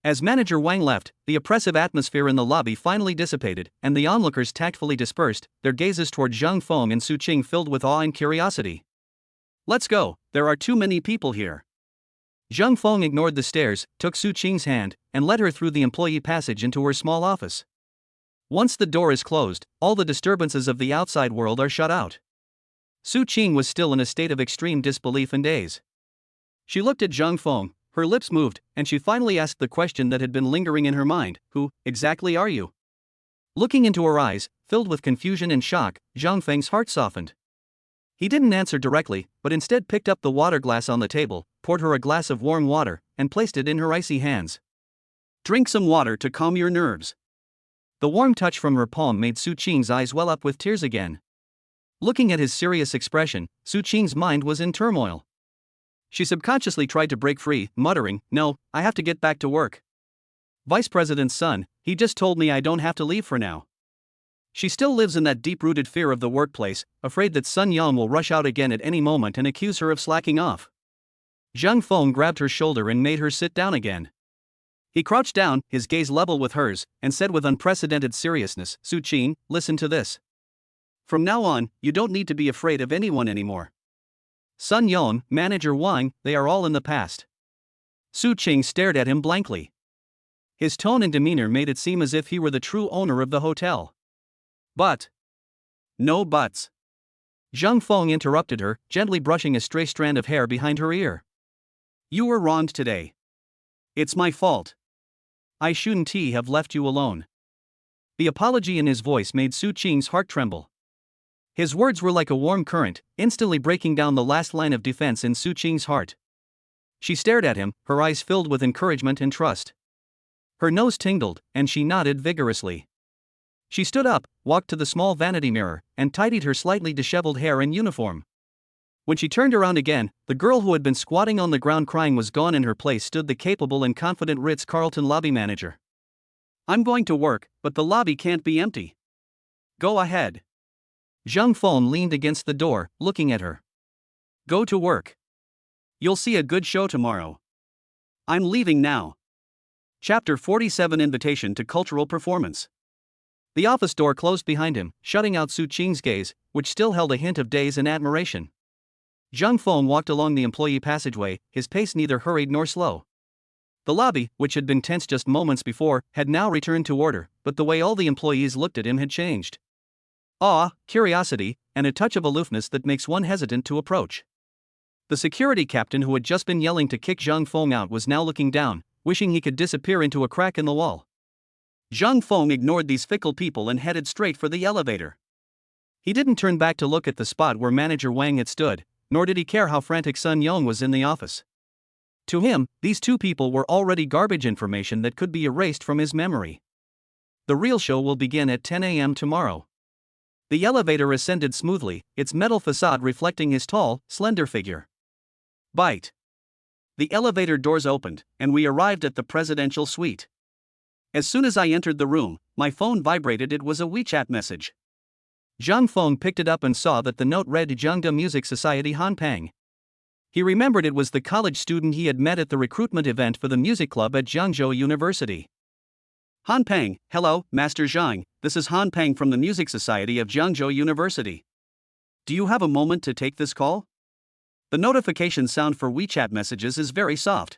As Manager Wang left, the oppressive atmosphere in the lobby finally dissipated, and the onlookers tactfully dispersed, their gazes toward Zhang Feng and Su Qing filled with awe and curiosity. Let's go, there are too many people here. Zhang Feng ignored the stares, took Su Qing's hand, and led her through the employee passage into her small office. Once the door is closed, all the disturbances of the outside world are shut out. Su Qing was still in a state of extreme disbelief and daze. She looked at Zhang Feng, her lips moved, and she finally asked the question that had been lingering in her mind: "Who exactly are you?" Looking into her eyes, filled with confusion and shock, Zhang Feng's heart softened. He didn't answer directly, but instead picked up the water glass on the table, poured her a glass of warm water, and placed it in her icy hands. "Drink some water to calm your nerves." The warm touch from her palm made Su Qing's eyes well up with tears again. Looking at his serious expression, Su Qing's mind was in turmoil. She subconsciously tried to break free, muttering, "No, I have to get back to work. Vice President's son, he just told me I don't have to leave for now." She still lives in that deep-rooted fear of the workplace, afraid that Sun Yang will rush out again at any moment and accuse her of slacking off. Zhang Feng grabbed her shoulder and made her sit down again. He crouched down, his gaze level with hers, and said with unprecedented seriousness, "Su Qing, listen to this. From now on, you don't need to be afraid of anyone anymore. Sun Yang, Manager Wang, they are all in the past." Su Qing stared at him blankly. His tone and demeanor made it seem as if he were the true owner of the hotel. But. No buts. Zhang Feng interrupted her, gently brushing a stray strand of hair behind her ear. "You were wronged today. It's my fault. I shouldn't have left you alone." The apology in his voice made Su Qing's heart tremble. His words were like a warm current, instantly breaking down the last line of defense in Su Qing's heart. She stared at him, her eyes filled with encouragement and trust. Her nose tingled, and she nodded vigorously. She stood up, walked to the small vanity mirror, and tidied her slightly disheveled hair and uniform. When she turned around again, the girl who had been squatting on the ground crying was gone. In her place stood the capable and confident Ritz-Carlton lobby manager. "I'm going to work, but the lobby can't be empty." "Go ahead." Zhang Feng leaned against the door, looking at her. "Go to work. You'll see a good show tomorrow. I'm leaving now." Chapter 47: Invitation to Cultural Performance. The office door closed behind him, shutting out Su Qing's gaze, which still held a hint of daze and admiration. Zhang Feng walked along the employee passageway, his pace neither hurried nor slow. The lobby, which had been tense just moments before, had now returned to order, but the way all the employees looked at him had changed. Awe, curiosity, and a touch of aloofness that makes one hesitant to approach. The security captain who had just been yelling to kick Zhang Feng out was now looking down, wishing he could disappear into a crack in the wall. Zhang Feng ignored these fickle people and headed straight for the elevator. He didn't turn back to look at the spot where Manager Wang had stood, nor did he care how frantic Sun Yong was in the office. To him, these two people were already garbage information that could be erased from his memory. The real show will begin at 10 a.m. tomorrow. The elevator ascended smoothly, its metal facade reflecting his tall, slender figure. Bite. The elevator doors opened, and we arrived at the presidential suite. As soon as I entered the room, my phone vibrated. It was a WeChat message. Zhang Feng picked it up and saw that the note read Jiangda Music Society Han Peng. He remembered it was the college student he had met at the recruitment event for the music club at Jiangzhou University. Han Peng, hello, Master Zhang, this is Han Peng from the Music Society of Jiangzhou University. Do you have a moment to take this call? The notification sound for WeChat messages is very soft.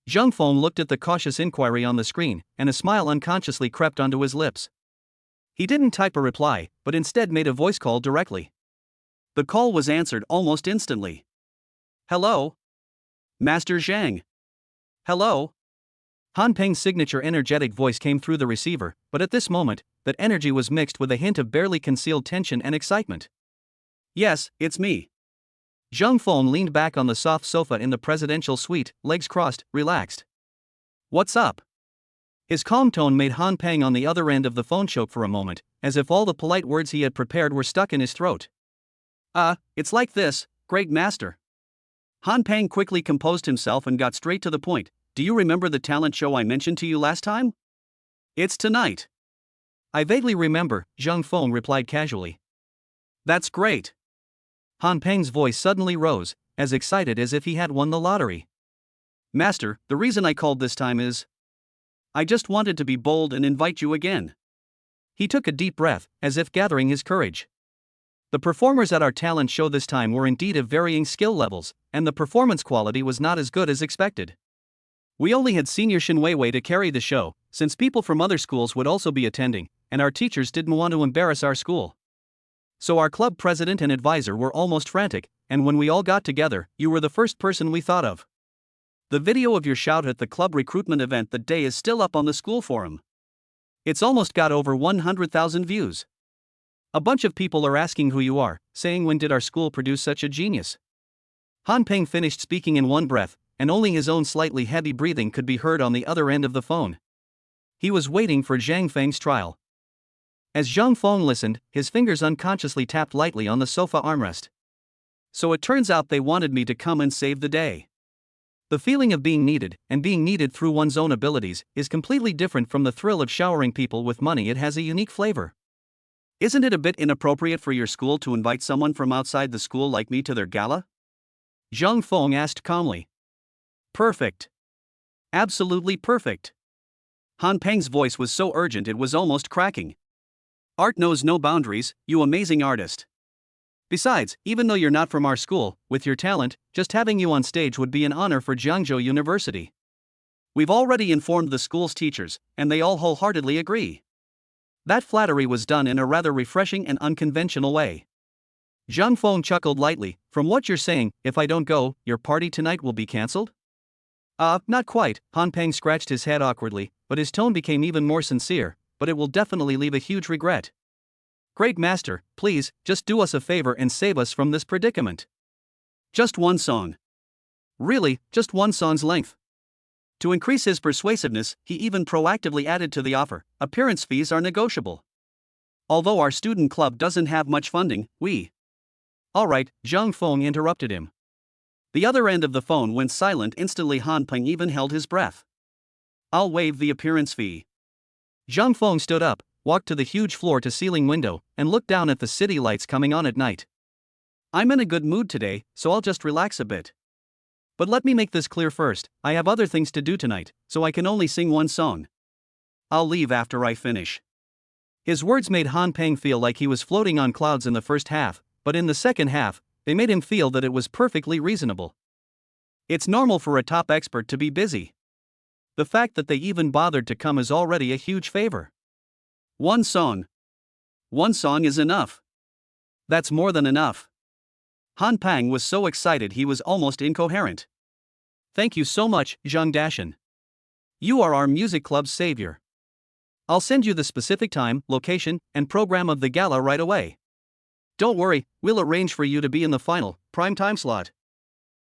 Zhang Feng looked at the cautious inquiry on the screen, and a smile unconsciously crept onto his lips. He didn't type a reply, but instead made a voice call directly. The call was answered almost instantly. Hello? Master Zhang. Hello? Han Peng's signature energetic voice came through the receiver, but at this moment, that energy was mixed with a hint of barely concealed tension and excitement. Yes, it's me. Zhang Feng leaned back on the soft sofa in the presidential suite, legs crossed, relaxed. What's up? His calm tone made Han Peng on the other end of the phone choke for a moment, as if all the polite words he had prepared were stuck in his throat. It's like this, great master. Han Peng quickly composed himself and got straight to the point. Do you remember the talent show I mentioned to you last time? It's tonight. I vaguely remember, Zhang Feng replied casually. That's great. Han Peng's voice suddenly rose, as excited as if he had won the lottery. Master, the reason I called this time is, I just wanted to be bold and invite you again. He took a deep breath, as if gathering his courage. The performers at our talent show this time were indeed of varying skill levels, and the performance quality was not as good as expected. We only had senior Shin Weiwei to carry the show, since people from other schools would also be attending, and our teachers didn't want to embarrass our school. So our club president and advisor were almost frantic, and when we all got together, you were the first person we thought of. The video of your shout at the club recruitment event that day is still up on the school forum. It's almost got over 100,000 views. A bunch of people are asking who you are, saying when did our school produce such a genius? Han Peng finished speaking in one breath, and only his own slightly heavy breathing could be heard on the other end of the phone. He was waiting for Zhang Feng's trial. As Zhang Feng listened, his fingers unconsciously tapped lightly on the sofa armrest. So it turns out they wanted me to come and save the day. The feeling of being needed, and being needed through one's own abilities, is completely different from the thrill of showering people with money. It has a unique flavor. Isn't it a bit inappropriate for your school to invite someone from outside the school like me to their gala? Zhang Feng asked calmly. Perfect. Absolutely perfect. Han Peng's voice was so urgent it was almost cracking. Art knows no boundaries, you amazing artist. Besides, even though you're not from our school, with your talent, just having you on stage would be an honor for Jiangzhou University. We've already informed the school's teachers, and they all wholeheartedly agree. That flattery was done in a rather refreshing and unconventional way. Zhang Feng chuckled lightly. From what you're saying, if I don't go, your party tonight will be cancelled? Not quite, Han Peng scratched his head awkwardly, but his tone became even more sincere, but it will definitely leave a huge regret. Great master, please, just do us a favor and save us from this predicament. Just one song. Really, just one song's length. To increase his persuasiveness, he even proactively added to the offer, appearance fees are negotiable. Although our student club doesn't have much funding, we... Alright, Zhang Feng interrupted him. The other end of the phone went silent instantly. Han Peng even held his breath. I'll waive the appearance fee. Zhang Feng stood up, walked to the huge floor-to-ceiling window, and looked down at the city lights coming on at night. I'm in a good mood today, so I'll just relax a bit. But let me make this clear first, I have other things to do tonight, so I can only sing one song. I'll leave after I finish. His words made Han Peng feel like he was floating on clouds in the first half, but in the second half, they made him feel that it was perfectly reasonable. It's normal for a top expert to be busy. The fact that they even bothered to come is already a huge favor. One song. One song is enough. That's more than enough. Han Peng was so excited he was almost incoherent. Thank you so much, Zhang Dashan. You are our music club's savior. I'll send you the specific time, location, and program of the gala right away. Don't worry, we'll arrange for you to be in the final, prime time slot.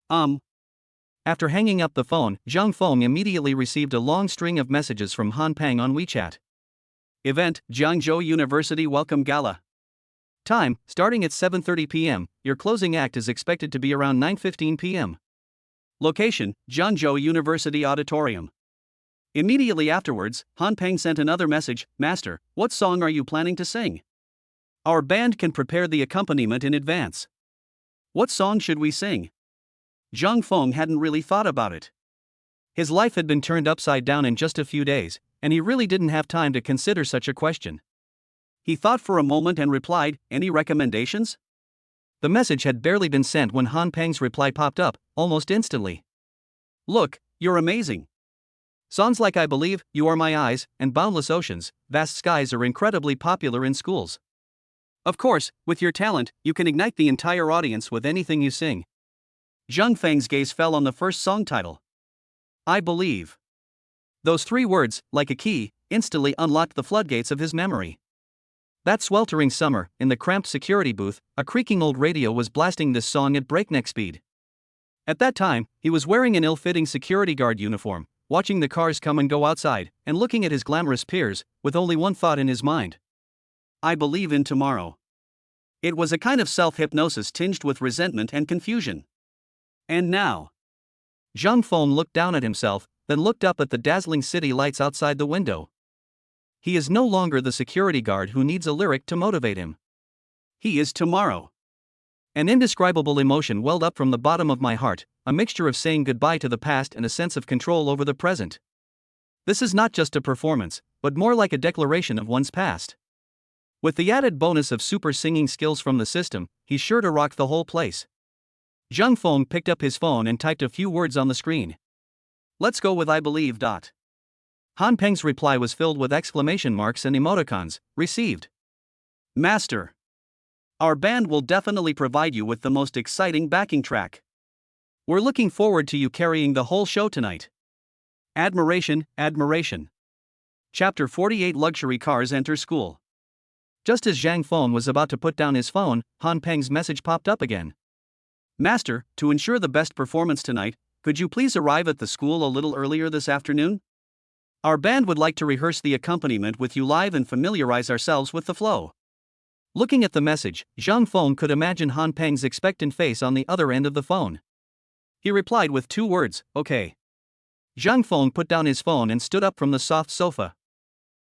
After hanging up the phone, Zhang Feng immediately received a long string of messages from Han Peng on WeChat. Event, Jiangzhou University Welcome Gala. Time, starting at 7:30 p.m., your closing act is expected to be around 9:15 p.m. Location, Jiangzhou University Auditorium. Immediately afterwards, Han Peng sent another message, Master, what song are you planning to sing? Our band can prepare the accompaniment in advance. What song should we sing? Zhang Feng hadn't really thought about it. His life had been turned upside down in just a few days, and he really didn't have time to consider such a question. He thought for a moment and replied, Any recommendations? The message had barely been sent when Han Peng's reply popped up, almost instantly. Look, you're amazing. Songs like I Believe, You Are My Eyes, and Boundless Oceans, Vast Skies are incredibly popular in schools. Of course, with your talent, you can ignite the entire audience with anything you sing. Zhang Feng's gaze fell on the first song title. I Believe. Those three words, like a key, instantly unlocked the floodgates of his memory. That sweltering summer, in the cramped security booth, a creaking old radio was blasting this song at breakneck speed. At that time, he was wearing an ill-fitting security guard uniform, watching the cars come and go outside, and looking at his glamorous peers, with only one thought in his mind. I believe in tomorrow. It was a kind of self-hypnosis tinged with resentment and confusion. And now. Zhang Feng looked down at himself, then looked up at the dazzling city lights outside the window. He is no longer the security guard who needs a lyric to motivate him. He is tomorrow. An indescribable emotion welled up from the bottom of my heart, a mixture of saying goodbye to the past and a sense of control over the present. This is not just a performance, but more like a declaration of one's past. With the added bonus of super singing skills from the system, he's sure to rock the whole place. Zhang Feng picked up his phone and typed a few words on the screen. Let's go with I Believe. Han Peng's reply was filled with exclamation marks and emoticons. Received. Master. Our band will definitely provide you with the most exciting backing track. We're looking forward to you carrying the whole show tonight. Admiration, admiration. Chapter 48 Luxury Cars Enter School. Just as Zhang Feng was about to put down his phone, Han Peng's message popped up again. Master, to ensure the best performance tonight, could you please arrive at the school a little earlier this afternoon? Our band would like to rehearse the accompaniment with you live and familiarize ourselves with the flow. Looking at the message, Zhang Feng could imagine Han Peng's expectant face on the other end of the phone. He replied with 2 words, okay. Zhang Feng put down his phone and stood up from the soft sofa.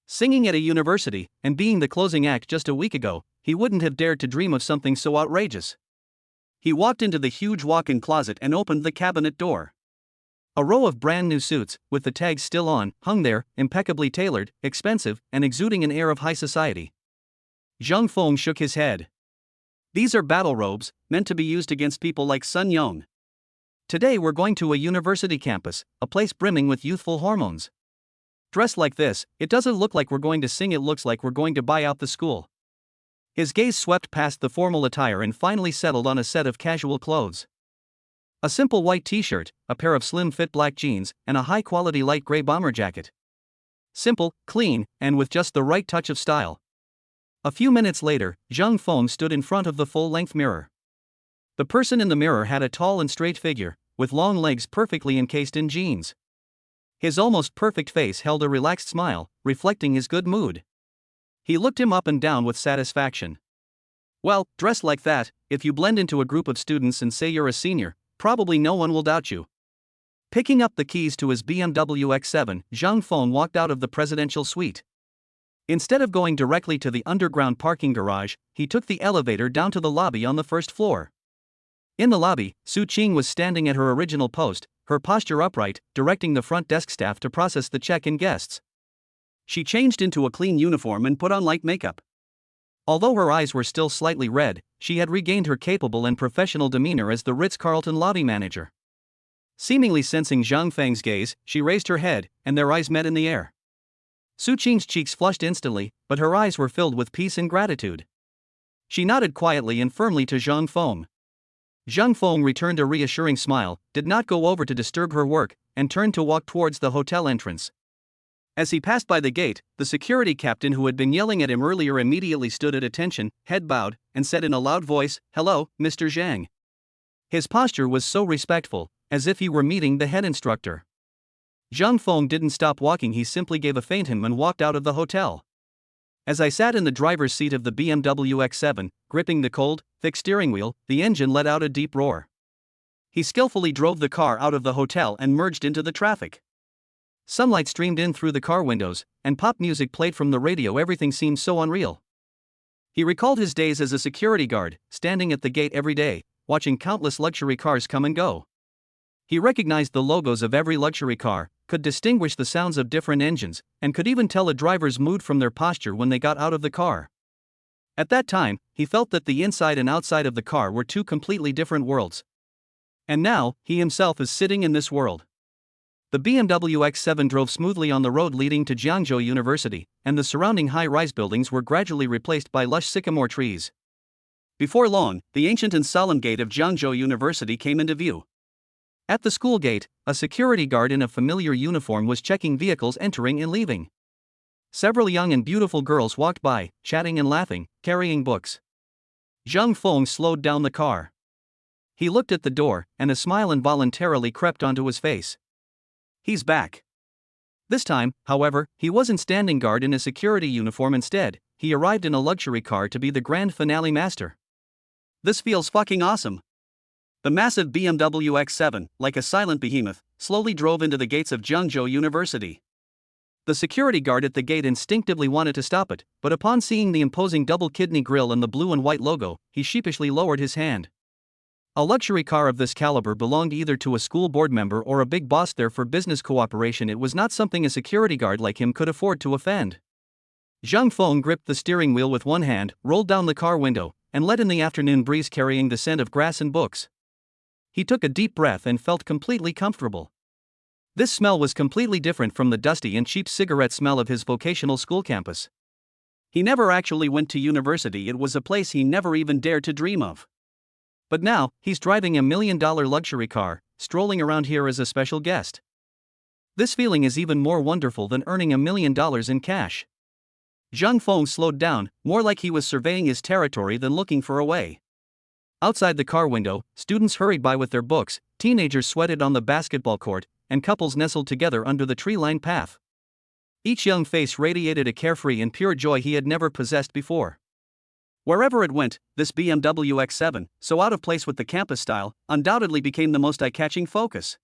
Singing at a university, and being the closing act just a week ago, he wouldn't have dared to dream of something so outrageous. He walked into the huge walk-in closet and opened the cabinet door. A row of brand new suits, with the tags still on, hung there, impeccably tailored, expensive, and exuding an air of high society. Zhang Feng shook his head. These are battle robes, meant to be used against people like Sun Yong. Today we're going to a university campus, a place brimming with youthful hormones. Dressed like this, it doesn't look like we're going to sing, it looks like we're going to buy out the school. His gaze swept past the formal attire and finally settled on a set of casual clothes. A simple white t-shirt, a pair of slim-fit black jeans, and a high-quality light gray bomber jacket. Simple, clean, and with just the right touch of style. A few minutes later, Zhang Feng stood in front of the full-length mirror. The person in the mirror had a tall and straight figure, with long legs perfectly encased in jeans. His almost perfect face held a relaxed smile, reflecting his good mood. He looked him up and down with satisfaction. Well, dressed like that, if you blend into a group of students and say you're a senior, probably no one will doubt you. Picking up the keys to his BMW X7, Zhang Feng walked out of the presidential suite. Instead of going directly to the underground parking garage, he took the elevator down to the lobby on the first floor. In the lobby, Su Qing was standing at her original post, her posture upright, directing the front desk staff to process the check-in guests. She changed into a clean uniform and put on light makeup. Although her eyes were still slightly red, she had regained her capable and professional demeanor as the Ritz-Carlton lobby manager. Seemingly sensing Zhang Feng's gaze, she raised her head, and their eyes met in the air. Su Qing's cheeks flushed instantly, but her eyes were filled with peace and gratitude. She nodded quietly and firmly to Zhang Feng. Zhang Feng returned a reassuring smile, did not go over to disturb her work, and turned to walk towards the hotel entrance. As he passed by the gate, the security captain who had been yelling at him earlier immediately stood at attention, head bowed, and said in a loud voice, "Hello, Mr. Zhang." His posture was so respectful, as if he were meeting the head instructor. Zhang Feng didn't stop walking, he simply gave a faint hum and walked out of the hotel. As I sat in the driver's seat of the BMW X7, gripping the cold, thick steering wheel, the engine let out a deep roar. He skillfully drove the car out of the hotel and merged into the traffic. Sunlight streamed in through the car windows, and pop music played from the radio. Everything seemed so unreal. He recalled his days as a security guard, standing at the gate every day, watching countless luxury cars come and go. He recognized the logos of every luxury car, could distinguish the sounds of different engines, and could even tell a driver's mood from their posture when they got out of the car. At that time, he felt that the inside and outside of the car were two completely different worlds. And now, he himself is sitting in this world. The BMW X7 drove smoothly on the road leading to Jiangzhou University, and the surrounding high-rise buildings were gradually replaced by lush sycamore trees. Before long, the ancient and solemn gate of Jiangzhou University came into view. At the school gate, a security guard in a familiar uniform was checking vehicles entering and leaving. Several young and beautiful girls walked by, chatting and laughing, carrying books. Zhang Feng slowed down the car. He looked at the door, and a smile involuntarily crept onto his face. He's back. This time, however, he wasn't standing guard in a security uniform. Instead, he arrived in a luxury car to be the grand finale master. This feels fucking awesome. The massive BMW X7, like a silent behemoth, slowly drove into the gates of Jiangzhou University. The security guard at the gate instinctively wanted to stop it, but upon seeing the imposing double-kidney grille and the blue and white logo, he sheepishly lowered his hand. A luxury car of this caliber belonged either to a school board member or a big boss there for business cooperation. It was not something a security guard like him could afford to offend. Zhang Feng gripped the steering wheel with one hand, rolled down the car window, and let in the afternoon breeze carrying the scent of grass and books. He took a deep breath and felt completely comfortable. This smell was completely different from the dusty and cheap cigarette smell of his vocational school campus. He never actually went to university. It was a place he never even dared to dream of. But now, he's driving a $1 million luxury car, strolling around here as a special guest. This feeling is even more wonderful than earning $1 million in cash. Zhang Feng slowed down, more like he was surveying his territory than looking for a way. Outside the car window, students hurried by with their books, teenagers sweated on the basketball court, and couples nestled together under the tree-lined path. Each young face radiated a carefree and pure joy he had never possessed before. Wherever it went, this BMW X7, so out of place with the campus style, undoubtedly became the most eye-catching focus.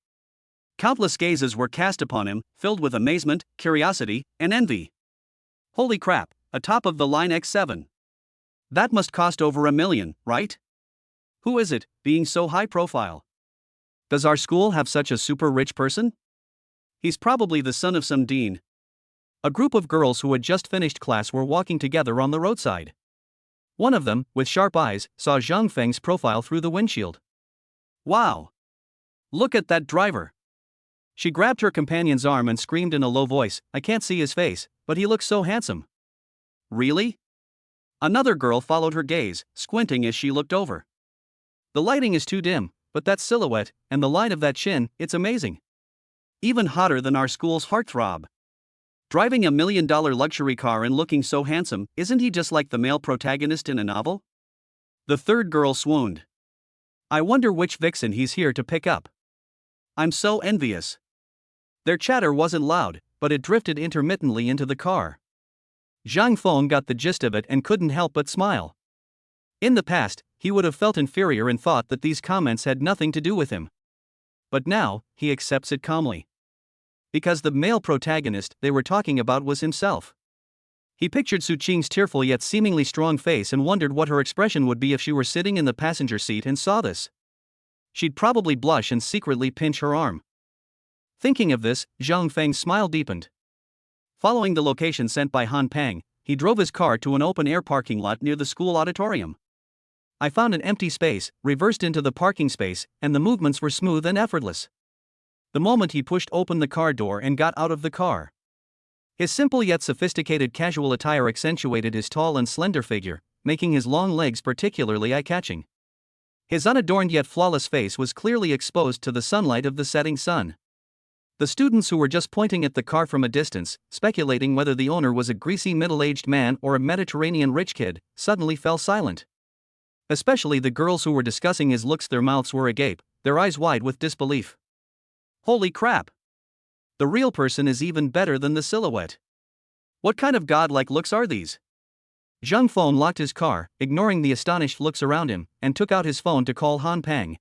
Countless gazes were cast upon him, filled with amazement, curiosity, and envy. Holy crap, a top-of-the-line X7. That must cost over $1 million, right? Who is it, being so high-profile? Does our school have such a super-rich person? He's probably the son of some dean. A group of girls who had just finished class were walking together on the roadside. One of them, with sharp eyes, saw Zhang Feng's profile through the windshield. Wow! Look at that driver! She grabbed her companion's arm and screamed in a low voice, "I can't see his face, but he looks so handsome." Really? Another girl followed her gaze, squinting as she looked over. The lighting is too dim, but that silhouette, and the line of that chin, it's amazing. Even hotter than our school's heartthrob. Driving a $1 million luxury car and looking so handsome, isn't he just like the male protagonist in a novel? The third girl swooned. I wonder which vixen he's here to pick up. I'm so envious. Their chatter wasn't loud, but it drifted intermittently into the car. Zhang Feng got the gist of it and couldn't help but smile. In the past, he would have felt inferior and thought that these comments had nothing to do with him. But now, he accepts it calmly. Because the male protagonist they were talking about was himself. He pictured Su Qing's tearful yet seemingly strong face and wondered what her expression would be if she were sitting in the passenger seat and saw this. She'd probably blush and secretly pinch her arm. Thinking of this, Zhang Feng's smile deepened. Following the location sent by Han Peng, he drove his car to an open-air parking lot near the school auditorium. I found an empty space, reversed into the parking space, and the movements were smooth and effortless. The moment he pushed open the car door and got out of the car, his simple yet sophisticated casual attire accentuated his tall and slender figure, making his long legs particularly eye-catching. His unadorned yet flawless face was clearly exposed to the sunlight of the setting sun. The students who were just pointing at the car from a distance, speculating whether the owner was a greasy middle-aged man or a Mediterranean rich kid, suddenly fell silent. Especially the girls who were discussing his looks, their mouths were agape, their eyes wide with disbelief. Holy crap! The real person is even better than the silhouette. What kind of godlike looks are these? Zhang Feng locked his car, ignoring the astonished looks around him, and took out his phone to call Han Peng.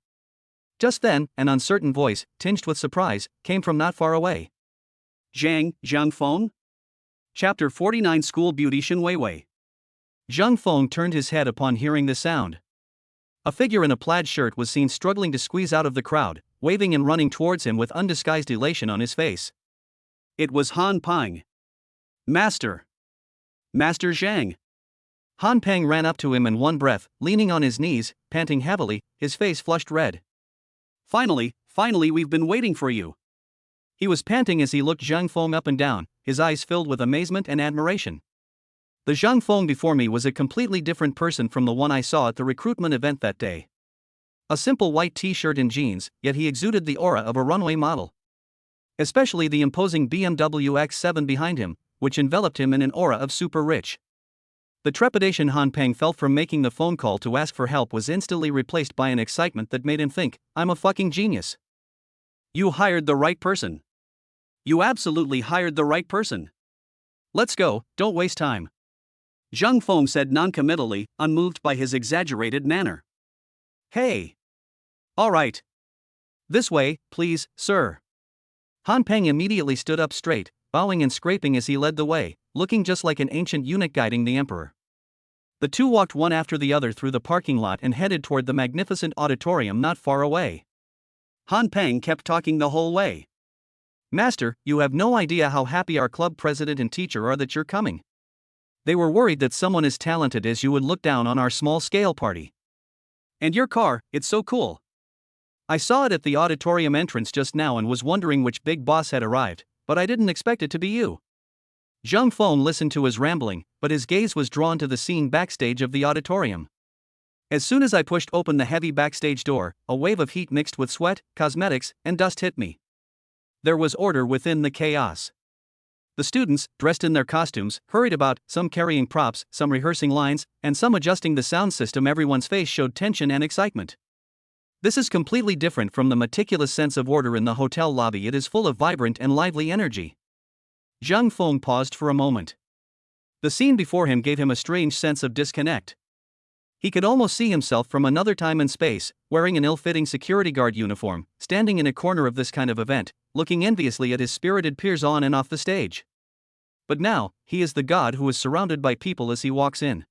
Just then, an uncertain voice, tinged with surprise, came from not far away. Zhang Feng? Chapter 49 School Beauty Shen Weiwei. Zhang Feng turned his head upon hearing the sound. A figure in a plaid shirt was seen struggling to squeeze out of the crowd, waving and running towards him with undisguised elation on his face. It was Han Peng. Master Zhang. Han Peng ran up to him in one breath, leaning on his knees, panting heavily, his face flushed red. Finally, we've been waiting for you. He was panting as he looked Zhang Feng up and down, his eyes filled with amazement and admiration. The Zhang Feng before me was a completely different person from the one I saw at the recruitment event that day. A simple white t-shirt and jeans, yet he exuded the aura of a runway model. Especially the imposing BMW X7 behind him, which enveloped him in an aura of super rich. The trepidation Han Peng felt from making the phone call to ask for help was instantly replaced by an excitement that made him think, I'm a fucking genius. You hired the right person. You absolutely hired the right person. Let's go, don't waste time. Zhang Feng said noncommittally, unmoved by his exaggerated manner. Hey. All right. This way, please, sir. Han Peng immediately stood up straight, bowing and scraping as he led the way, looking just like an ancient eunuch guiding the emperor. The two walked one after the other through the parking lot and headed toward the magnificent auditorium not far away. Han Peng kept talking the whole way. Master, you have no idea how happy our club president and teacher are that you're coming. They were worried that someone as talented as you would look down on our small-scale party. And your car, it's so cool. I saw it at the auditorium entrance just now and was wondering which big boss had arrived, but I didn't expect it to be you. Zhang Feng listened to his rambling, but his gaze was drawn to the scene backstage of the auditorium. As soon as I pushed open the heavy backstage door, a wave of heat mixed with sweat, cosmetics, and dust hit me. There was order within the chaos. The students, dressed in their costumes, hurried about, some carrying props, some rehearsing lines, and some adjusting the sound system. Everyone's face showed tension and excitement. This is completely different from the meticulous sense of order in the hotel lobby. It is full of vibrant and lively energy. Zhang Feng paused for a moment. The scene before him gave him a strange sense of disconnect. He could almost see himself from another time and space, wearing an ill-fitting security guard uniform, standing in a corner of this kind of event, looking enviously at his spirited peers on and off the stage. But now, he is the god who is surrounded by people as he walks in.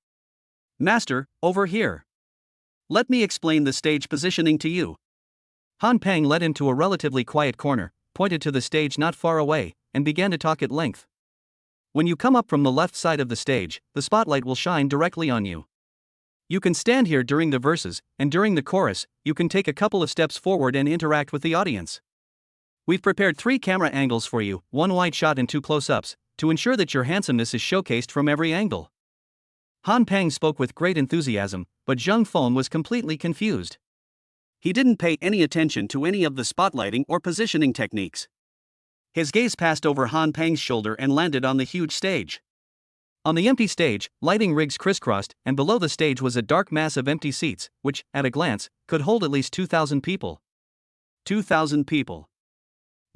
Master, over here. Let me explain the stage positioning to you. Han Peng led him to a relatively quiet corner, pointed to the stage not far away, and began to talk at length. When you come up from the left side of the stage, the spotlight will shine directly on you. You can stand here during the verses, and during the chorus, you can take a couple of steps forward and interact with the audience. We've prepared 3 camera angles for you, 1 wide shot and 2 close-ups, to ensure that your handsomeness is showcased from every angle. Han Peng spoke with great enthusiasm, but Zhang Feng was completely confused. He didn't pay any attention to any of the spotlighting or positioning techniques. His gaze passed over Han Peng's shoulder and landed on the huge stage. On the empty stage, lighting rigs crisscrossed, and below the stage was a dark mass of empty seats, which, at a glance, could hold at least 2,000 people. 2,000 people.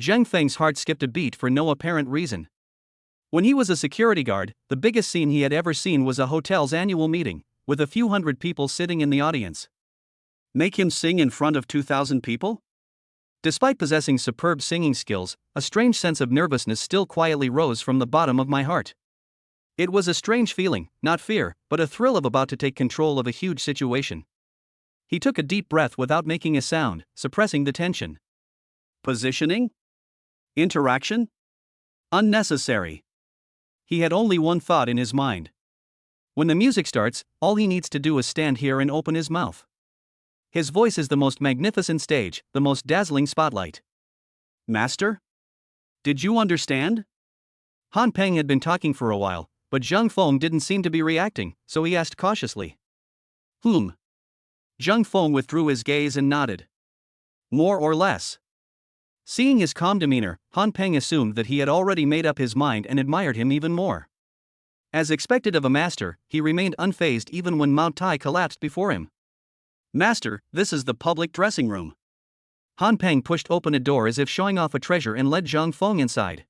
Zhang Feng's heart skipped a beat for no apparent reason. When he was a security guard, the biggest scene he had ever seen was a hotel's annual meeting, with a few hundred people sitting in the audience. Make him sing in front of 2,000 people? Despite possessing superb singing skills, a strange sense of nervousness still quietly rose from the bottom of my heart. It was a strange feeling, not fear, but a thrill of about to take control of a huge situation. He took a deep breath without making a sound, suppressing the tension. Positioning? Interaction? Unnecessary. He had only one thought in his mind. When the music starts, all he needs to do is stand here and open his mouth. His voice is the most magnificent stage, the most dazzling spotlight. Master? Did you understand? Han Peng had been talking for a while, but Zhang Feng didn't seem to be reacting, so he asked cautiously. Zhang Feng withdrew his gaze and nodded. More or less. Seeing his calm demeanor, Han Peng assumed that he had already made up his mind and admired him even more. As expected of a master, he remained unfazed even when Mao Tai collapsed before him. Master, this is the public dressing room. Han Peng pushed open a door as if showing off a treasure and led Zhang Feng inside.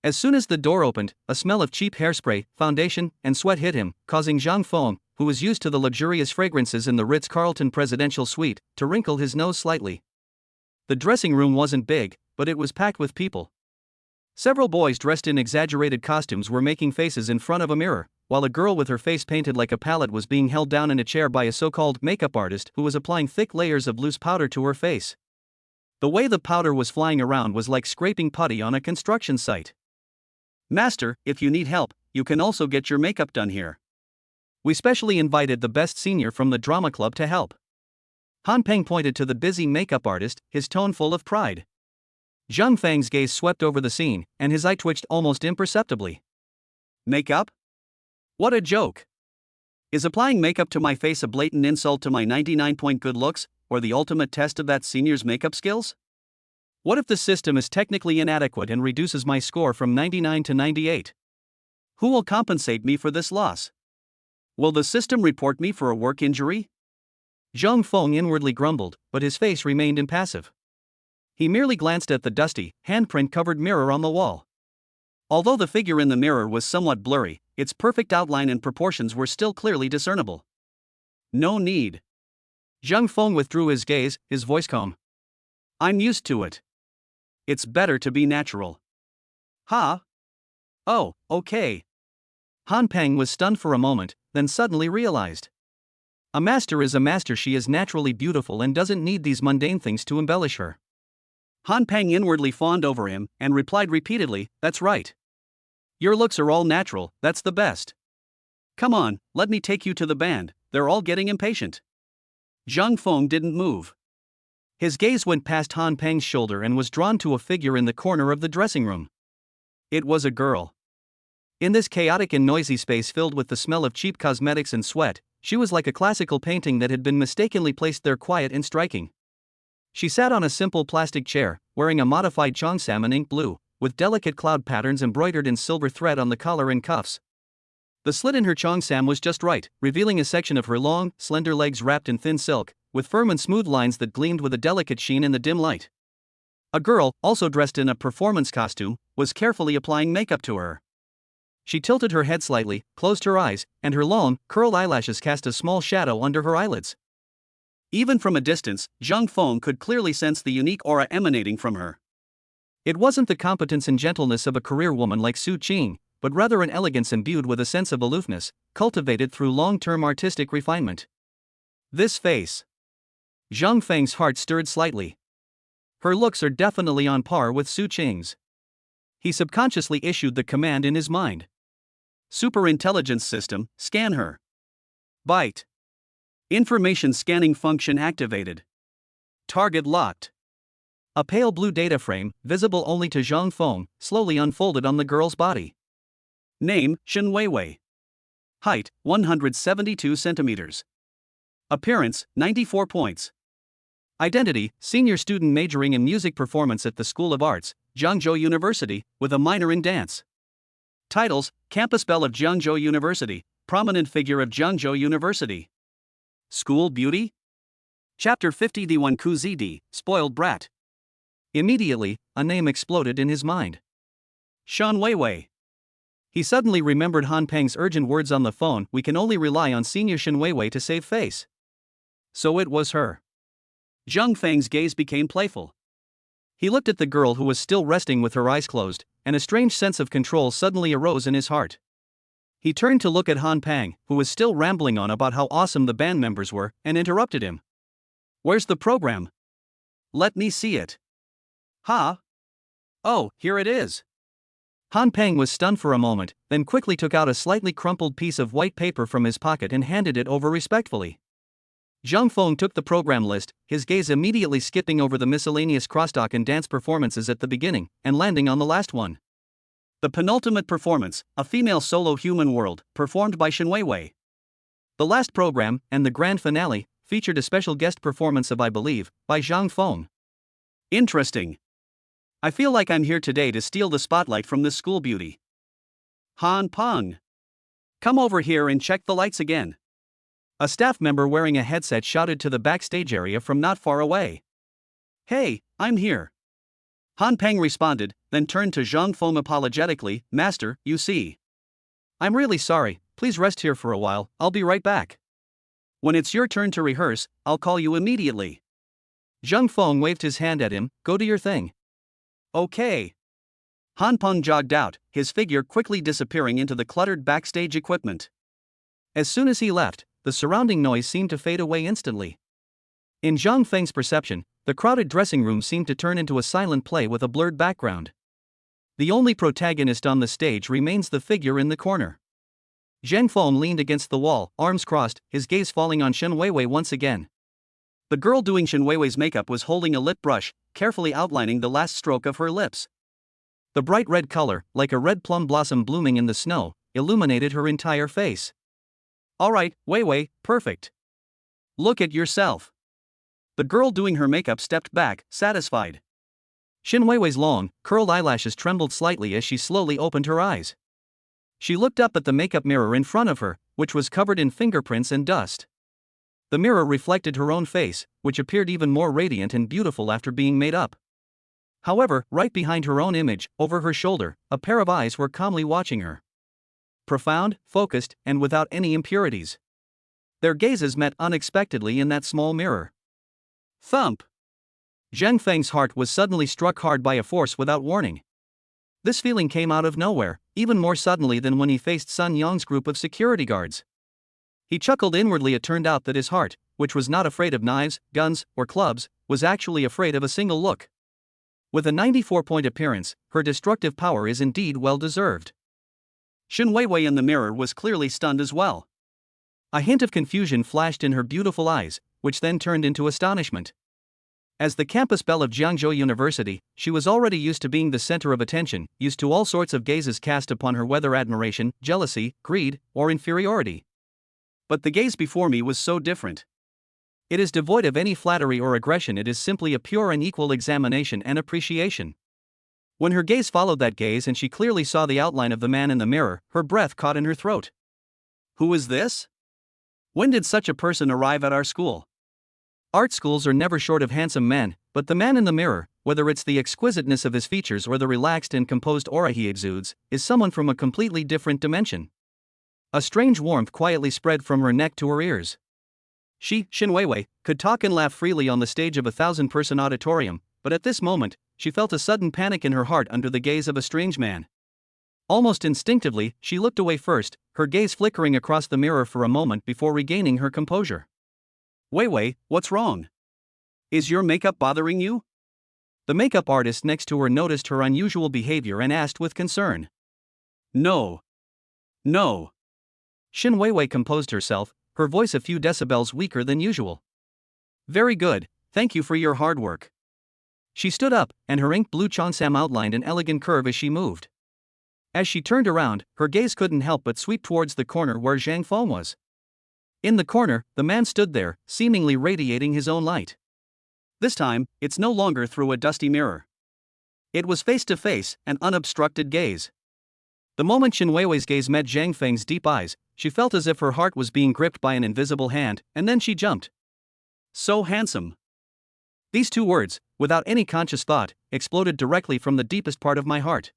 As soon as the door opened, a smell of cheap hairspray, foundation, and sweat hit him, causing Zhang Feng, who was used to the luxurious fragrances in the Ritz-Carlton presidential suite, to wrinkle his nose slightly. The dressing room wasn't big, but it was packed with people. Several boys dressed in exaggerated costumes were making faces in front of a mirror, while a girl with her face painted like a palette was being held down in a chair by a so-called makeup artist who was applying thick layers of loose powder to her face. The way the powder was flying around was like scraping putty on a construction site. Master, if you need help, you can also get your makeup done here. We specially invited the best senior from the drama club to help. Han Peng pointed to the busy makeup artist, his tone full of pride. Zhang Feng's gaze swept over the scene, and his eye twitched almost imperceptibly. Makeup? What a joke! Is applying makeup to my face a blatant insult to my 99-point good looks, or the ultimate test of that senior's makeup skills? What if the system is technically inadequate and reduces my score from 99 to 98? Who will compensate me for this loss? Will the system report me for a work injury? Zhang Feng inwardly grumbled, but his face remained impassive. He merely glanced at the dusty, handprint-covered mirror on the wall. Although the figure in the mirror was somewhat blurry, its perfect outline and proportions were still clearly discernible. No need. Zhang Feng withdrew his gaze, his voice calm. I'm used to it. It's better to be natural. Ha? Oh, okay. Han Peng was stunned for a moment, then suddenly realized. A master is a master. She is naturally beautiful and doesn't need these mundane things to embellish her. Han Peng inwardly fawned over him and replied repeatedly, that's right. Your looks are all natural, that's the best. Come on, let me take you to the band, they're all getting impatient. Zhang Feng didn't move. His gaze went past Han Peng's shoulder and was drawn to a figure in the corner of the dressing room. It was a girl. In this chaotic and noisy space filled with the smell of cheap cosmetics and sweat, she was like a classical painting that had been mistakenly placed there, quiet and striking. She sat on a simple plastic chair, wearing a modified cheongsam in ink blue, with delicate cloud patterns embroidered in silver thread on the collar and cuffs. The slit in her cheongsam was just right, revealing a section of her long, slender legs wrapped in thin silk, with firm and smooth lines that gleamed with a delicate sheen in the dim light. A girl, also dressed in a performance costume, was carefully applying makeup to her. She tilted her head slightly, closed her eyes, and her long, curled eyelashes cast a small shadow under her eyelids. Even from a distance, Zhang Feng could clearly sense the unique aura emanating from her. It wasn't the competence and gentleness of a career woman like Su Qing, but rather an elegance imbued with a sense of aloofness, cultivated through long-term artistic refinement. This face. Zhang Feng's heart stirred slightly. Her looks are definitely on par with Su Qing's. He subconsciously issued the command in his mind. Superintelligence system, scan her. Byte. Information scanning function activated. Target locked. A pale blue data frame, visible only to Zhang Feng, slowly unfolded on the girl's body. Name, Shen Weiwei. Height, 172 centimeters. Appearance, 94 points. Identity, senior student majoring in music performance at the School of Arts, Jiangzhou University, with a minor in dance. Titles, Campus Belle of Jiangzhou University, Prominent Figure of Jiangzhou University. School Beauty? Chapter 50 The Wan Ku Zidi, Spoiled Brat. Immediately, a name exploded in his mind. Shen Weiwei. He suddenly remembered Han Peng's urgent words on the phone, we can only rely on Senior Shen Weiwei to save face. So it was her. Zhang Feng's gaze became playful. He looked at the girl who was still resting with her eyes closed, and a strange sense of control suddenly arose in his heart. He turned to look at Han Peng, who was still rambling on about how awesome the band members were, and interrupted him. Where's the program? Let me see it. Ha? Oh, here it is. Han Peng was stunned for a moment, then quickly took out a slightly crumpled piece of white paper from his pocket and handed it over respectfully. Zhang Feng took the program list, his gaze immediately skipping over the miscellaneous crosstalk and dance performances at the beginning, and landing on the last one. The penultimate performance, a female solo human world, performed by Shen Weiwei. The last program, and the grand finale, featured a special guest performance of I Believe, by Zhang Feng. Interesting. I feel like I'm here today to steal the spotlight from this school beauty. Han Peng. Come over here and check the lights again. A staff member wearing a headset shouted to the backstage area from not far away. Hey, I'm here. Han Peng responded, then turned to Zhang Feng apologetically, Master, you see. I'm really sorry, please rest here for a while, I'll be right back. When it's your turn to rehearse, I'll call you immediately. Zhang Feng waved his hand at him, go do your thing. Okay. Han Peng jogged out, his figure quickly disappearing into the cluttered backstage equipment. As soon as he left, the surrounding noise seemed to fade away instantly. In Zhang Feng's perception, the crowded dressing room seemed to turn into a silent play with a blurred background. The only protagonist on the stage remains the figure in the corner. Zhang Feng leaned against the wall, arms crossed, his gaze falling on Shen Weiwei once again. The girl doing Shen Weiwei's makeup was holding a lip brush, carefully outlining the last stroke of her lips. The bright red color, like a red plum blossom blooming in the snow, illuminated her entire face. Alright, Weiwei, perfect. Look at yourself. The girl doing her makeup stepped back, satisfied. Shen Weiwei's long, curled eyelashes trembled slightly as she slowly opened her eyes. She looked up at the makeup mirror in front of her, which was covered in fingerprints and dust. The mirror reflected her own face, which appeared even more radiant and beautiful after being made up. However, right behind her own image, over her shoulder, a pair of eyes were calmly watching her. Profound, focused, and without any impurities. Their gazes met unexpectedly in that small mirror. Thump! Zhang Feng's heart was suddenly struck hard by a force without warning. This feeling came out of nowhere, even more suddenly than when he faced Sun Yang's group of security guards. He chuckled inwardly. It turned out that his heart, which was not afraid of knives, guns, or clubs, was actually afraid of a single look. With a 94-point appearance, her destructive power is indeed well-deserved. Shen Weiwei in the mirror was clearly stunned as well. A hint of confusion flashed in her beautiful eyes, which then turned into astonishment. As the campus belle of Jiangzhou University, she was already used to being the center of attention, used to all sorts of gazes cast upon her, whether admiration, jealousy, greed, or inferiority. But the gaze before me was so different. It is devoid of any flattery or aggression. It is simply a pure and equal examination and appreciation. When her gaze followed that gaze and she clearly saw the outline of the man in the mirror, her breath caught in her throat. Who is this? When did such a person arrive at our school? Art schools are never short of handsome men, but the man in the mirror, whether it's the exquisiteness of his features or the relaxed and composed aura he exudes, is someone from a completely different dimension. A strange warmth quietly spread from her neck to her ears. She, Shen Weiwei, could talk and laugh freely on the stage of a 1,000-person auditorium, but at this moment, she felt a sudden panic in her heart under the gaze of a strange man. Almost instinctively, she looked away first, her gaze flickering across the mirror for a moment before regaining her composure. Weiwei, what's wrong? Is your makeup bothering you? The makeup artist next to her noticed her unusual behavior and asked with concern. No. No. Shen Weiwei composed herself, her voice a few decibels weaker than usual. Very good, thank you for your hard work. She stood up, and her ink blue cheongsam outlined an elegant curve as she moved. As she turned around, her gaze couldn't help but sweep towards the corner where Zhang Feng was. In the corner, the man stood there, seemingly radiating his own light. This time, it's no longer through a dusty mirror. It was face-to-face, an unobstructed gaze. The moment Shen Weiwei's gaze met Zhang Feng's deep eyes, she felt as if her heart was being gripped by an invisible hand, and then she jumped. So handsome. These two words, without any conscious thought, exploded directly from the deepest part of my heart.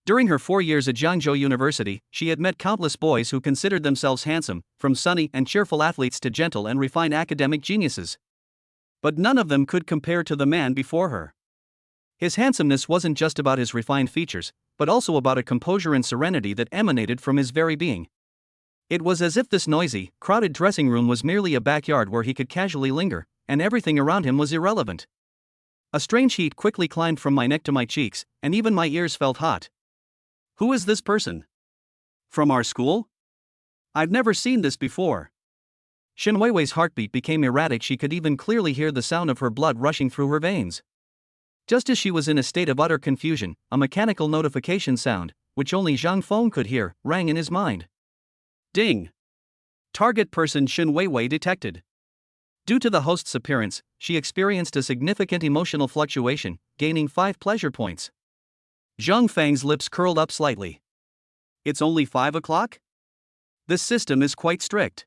During her 4 years at Jiangzhou University, she had met countless boys who considered themselves handsome, from sunny and cheerful athletes to gentle and refined academic geniuses. But none of them could compare to the man before her. His handsomeness wasn't just about his refined features, but also about a composure and serenity that emanated from his very being. It was as if this noisy, crowded dressing room was merely a backyard where he could casually linger, and everything around him was irrelevant. A strange heat quickly climbed from my neck to my cheeks, and even my ears felt hot. Who is this person? From our school? I've never seen this before. Shin Weiwei's heartbeat became erratic. She could even clearly hear the sound of her blood rushing through her veins. Just as she was in a state of utter confusion, a mechanical notification sound, which only Zhang Feng could hear, rang in his mind. Ding! Target person Shin Weiwei detected. Due to the host's appearance, she experienced a significant emotional fluctuation, gaining 5 pleasure points. Zhang Feng's lips curled up slightly. It's only 5 o'clock? This system is quite strict.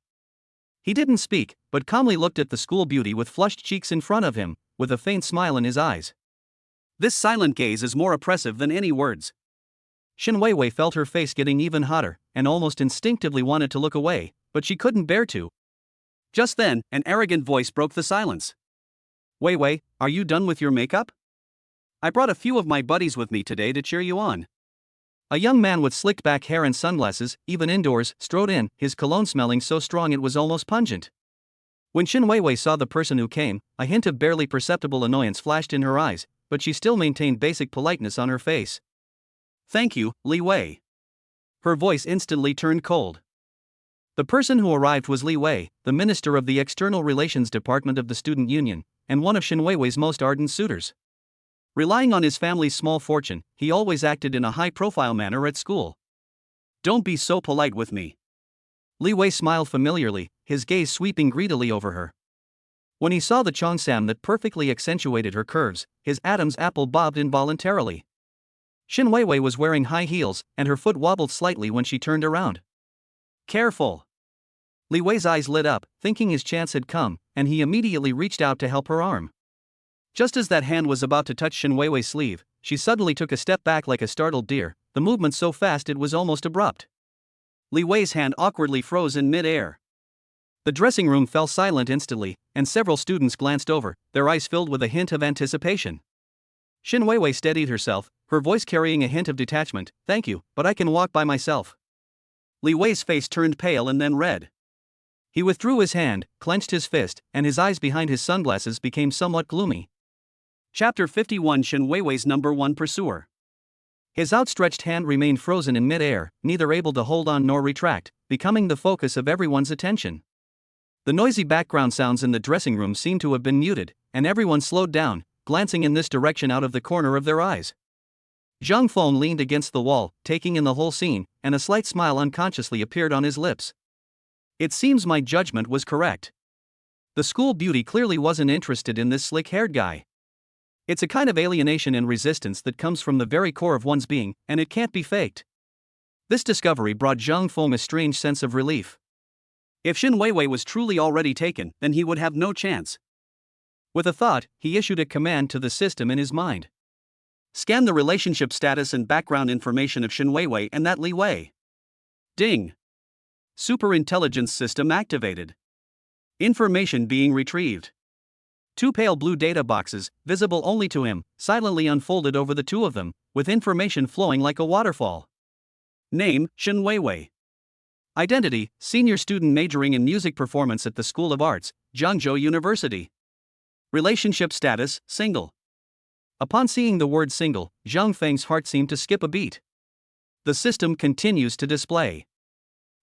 He didn't speak, but calmly looked at the school beauty with flushed cheeks in front of him, with a faint smile in his eyes. This silent gaze is more oppressive than any words. Shin Weiwei felt her face getting even hotter, and almost instinctively wanted to look away, but she couldn't bear to. Just then, an arrogant voice broke the silence. Weiwei, are you done with your makeup? I brought a few of my buddies with me today to cheer you on. A young man with slicked back hair and sunglasses, even indoors, strode in, his cologne smelling so strong it was almost pungent. When Shin Weiwei saw the person who came, a hint of barely perceptible annoyance flashed in her eyes, but she still maintained basic politeness on her face. Thank you, Li Wei. Her voice instantly turned cold. The person who arrived was Li Wei, the minister of the External Relations Department of the Student Union, and one of Shin Weiwei's most ardent suitors. Relying on his family's small fortune, he always acted in a high-profile manner at school. Don't be so polite with me. Li Wei smiled familiarly, his gaze sweeping greedily over her. When he saw the cheongsam that perfectly accentuated her curves, his Adam's apple bobbed involuntarily. Shin Weiwei was wearing high heels, and her foot wobbled slightly when she turned around. Careful! Li Wei's eyes lit up, thinking his chance had come, and he immediately reached out to help her arm. Just as that hand was about to touch Shin Weiwei's sleeve, she suddenly took a step back like a startled deer, the movement so fast it was almost abrupt. Li Wei's hand awkwardly froze in mid-air. The dressing room fell silent instantly, and several students glanced over, their eyes filled with a hint of anticipation. Shin Weiwei steadied herself, her voice carrying a hint of detachment. Thank you, but I can walk by myself. Li Wei's face turned pale and then red. He withdrew his hand, clenched his fist, and his eyes behind his sunglasses became somewhat gloomy. Chapter 51 Shin Weiwei's number 1 pursuer. His outstretched hand remained frozen in mid-air, neither able to hold on nor retract, becoming the focus of everyone's attention. The noisy background sounds in the dressing room seemed to have been muted, and everyone slowed down, glancing in this direction out of the corner of their eyes. Zhang Feng leaned against the wall, taking in the whole scene, and a slight smile unconsciously appeared on his lips. It seems my judgment was correct. The school beauty clearly wasn't interested in this slick-haired guy. It's a kind of alienation and resistance that comes from the very core of one's being, and it can't be faked. This discovery brought Zhang Feng a strange sense of relief. If Shin Weiwei was truly already taken, then he would have no chance. With a thought, he issued a command to the system in his mind. Scan the relationship status and background information of Shin Weiwei and that Li Wei. Ding! Superintelligence system activated. Information being retrieved. 2 pale blue data boxes, visible only to him, silently unfolded over the 2 of them, with information flowing like a waterfall. Name, Shin Weiwei. Identity, senior student majoring in music performance at the School of Arts, Jiangzhou University. Relationship status, single. Upon seeing the word single, Zhang Feng's heart seemed to skip a beat. The system continues to display.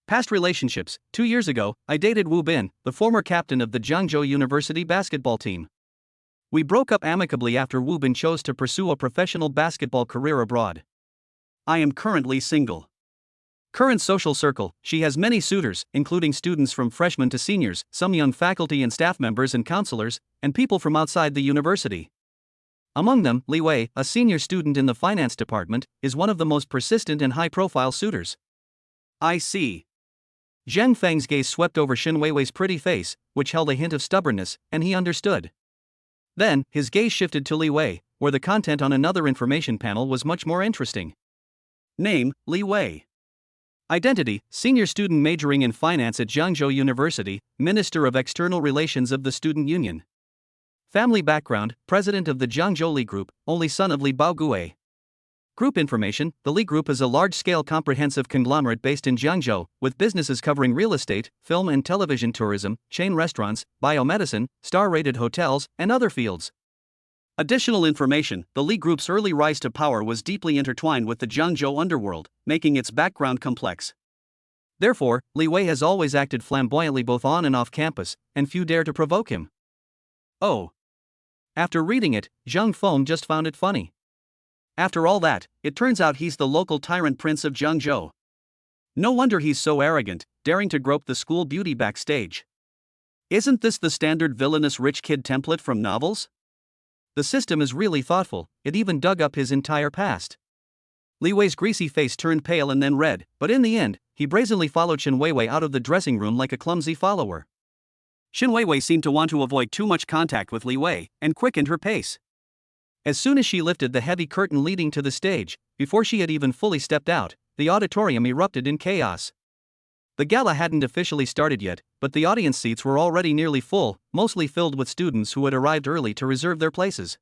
Past relationships. 2 years ago, I dated Wu Bin, the former captain of the Jiangzhou University basketball team. We broke up amicably after Wu Bin chose to pursue a professional basketball career abroad. I am currently single. Current social circle, she has many suitors, including students from freshmen to seniors, some young faculty and staff members and counselors, and people from outside the university. Among them, Li Wei, a senior student in the finance department, is one of the most persistent and high-profile suitors. I see. Zhang Feng's gaze swept over Shin Weiwei's pretty face, which held a hint of stubbornness, and he understood. Then, his gaze shifted to Li Wei, where the content on another information panel was much more interesting. Name, Li Wei. Identity, senior student majoring in finance at Jiangzhou University, Minister of External Relations of the Student Union. Family background, president of the Jiangzhou Li Group, only son of Li Baoguei. Group information, the Li Group is a large-scale comprehensive conglomerate based in Jiangzhou, with businesses covering real estate, film and television tourism, chain restaurants, biomedicine, star-rated hotels, and other fields. Additional information: the Li group's early rise to power was deeply intertwined with the Jiangzhou underworld, making its background complex. Therefore, Li Wei has always acted flamboyantly both on and off campus, and few dare to provoke him. Oh. After reading it, Zhang Feng just found it funny. After all that, it turns out he's the local tyrant prince of Jiangzhou. No wonder he's so arrogant, daring to grope the school beauty backstage. Isn't this the standard villainous rich kid template from novels? The system is really thoughtful, it even dug up his entire past. Li Wei's greasy face turned pale and then red, but in the end, he brazenly followed Shen Weiwei out of the dressing room like a clumsy follower. Shen Weiwei seemed to want to avoid too much contact with Li Wei, and quickened her pace. As soon as she lifted the heavy curtain leading to the stage, before she had even fully stepped out, the auditorium erupted in chaos. The gala hadn't officially started yet, but the audience seats were already nearly full, mostly filled with students who had arrived early to reserve their places.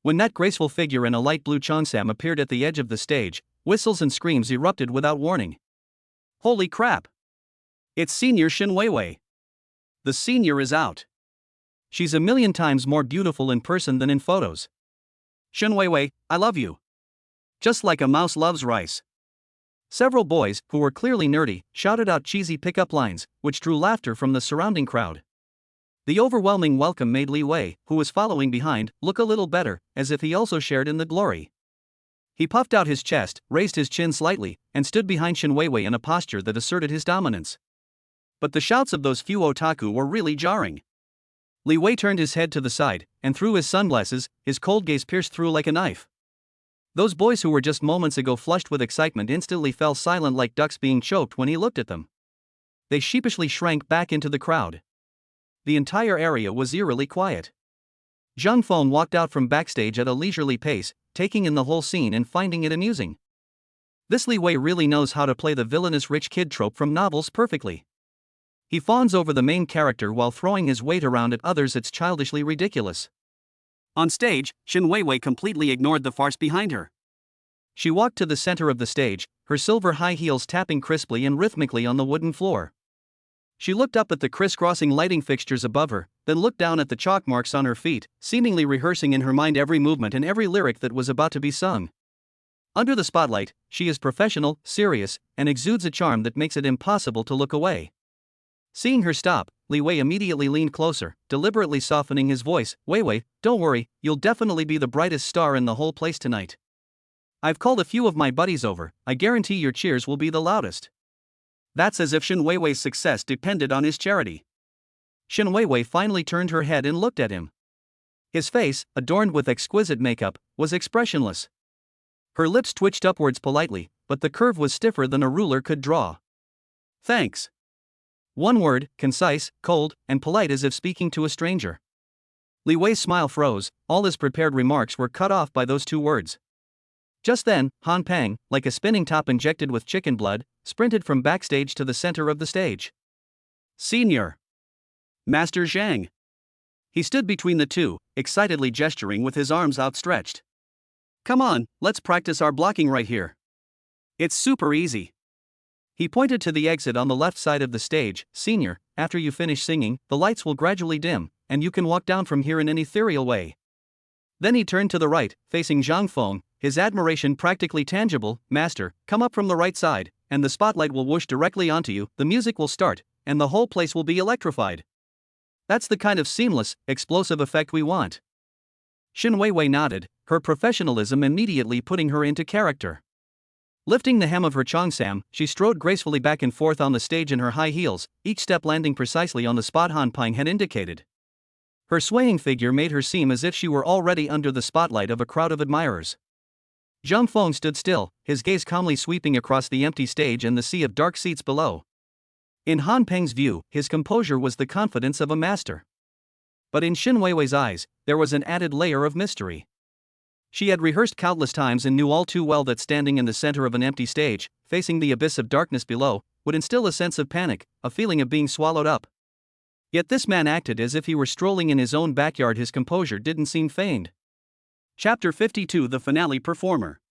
When that graceful figure in a light blue cheongsam appeared at the edge of the stage, whistles and screams erupted without warning. Holy crap! It's Senior Shen Weiwei. The senior is out. She's a million times more beautiful in person than in photos. Shen Weiwei, I love you. Just like a mouse loves rice. Several boys, who were clearly nerdy, shouted out cheesy pickup lines, which drew laughter from the surrounding crowd. The overwhelming welcome made Li Wei, who was following behind, look a little better, as if he also shared in the glory. He puffed out his chest, raised his chin slightly, and stood behind Shen Weiwei in a posture that asserted his dominance. But the shouts of those few otaku were really jarring. Li Wei turned his head to the side, and through his sunglasses, his cold gaze pierced through like a knife. Those boys who were just moments ago flushed with excitement instantly fell silent like ducks being choked when he looked at them. They sheepishly shrank back into the crowd. The entire area was eerily quiet. Zhang Feng walked out from backstage at a leisurely pace, taking in the whole scene and finding it amusing. This Li Wei really knows how to play the villainous rich kid trope from novels perfectly. He fawns over the main character while throwing his weight around at others. It's childishly ridiculous. On stage, Shen Weiwei completely ignored the farce behind her. She walked to the center of the stage, her silver high heels tapping crisply and rhythmically on the wooden floor. She looked up at the crisscrossing lighting fixtures above her, then looked down at the chalk marks on her feet, seemingly rehearsing in her mind every movement and every lyric that was about to be sung. Under the spotlight, she is professional, serious, and exudes a charm that makes it impossible to look away. Seeing her stop, Li Wei immediately leaned closer, deliberately softening his voice. Weiwei, don't worry, you'll definitely be the brightest star in the whole place tonight. I've called a few of my buddies over, I guarantee your cheers will be the loudest. That's as if Shen Weiwei's success depended on his charity. Shen Weiwei finally turned her head and looked at him. His face, adorned with exquisite makeup, was expressionless. Her lips twitched upwards politely, but the curve was stiffer than a ruler could draw. Thanks. One word, concise, cold, and polite as if speaking to a stranger. Li Wei's smile froze, all his prepared remarks were cut off by those two words. Just then, Han Peng, like a spinning top injected with chicken blood, sprinted from backstage to the center of the stage. Senior. Master Zhang. He stood between the two, excitedly gesturing with his arms outstretched. Come on, let's practice our blocking right here. It's super easy. He pointed to the exit on the left side of the stage. Senior, after you finish singing, the lights will gradually dim, and you can walk down from here in an ethereal way. Then he turned to the right, facing Zhang Feng, his admiration practically tangible. Master, come up from the right side, and the spotlight will whoosh directly onto you, the music will start, and the whole place will be electrified. That's the kind of seamless, explosive effect we want. Shen Weiwei nodded, her professionalism immediately putting her into character. Lifting the hem of her cheongsam, she strode gracefully back and forth on the stage in her high heels, each step landing precisely on the spot Han Peng had indicated. Her swaying figure made her seem as if she were already under the spotlight of a crowd of admirers. Zhang Feng stood still, his gaze calmly sweeping across the empty stage and the sea of dark seats below. In Han Peng's view, his composure was the confidence of a master. But in Shen Weiwei's eyes, there was an added layer of mystery. She had rehearsed countless times and knew all too well that standing in the center of an empty stage, facing the abyss of darkness below, would instill a sense of panic, a feeling of being swallowed up. Yet this man acted as if he were strolling in his own backyard. His composure didn't seem feigned. Chapter 52: The Finale Performer.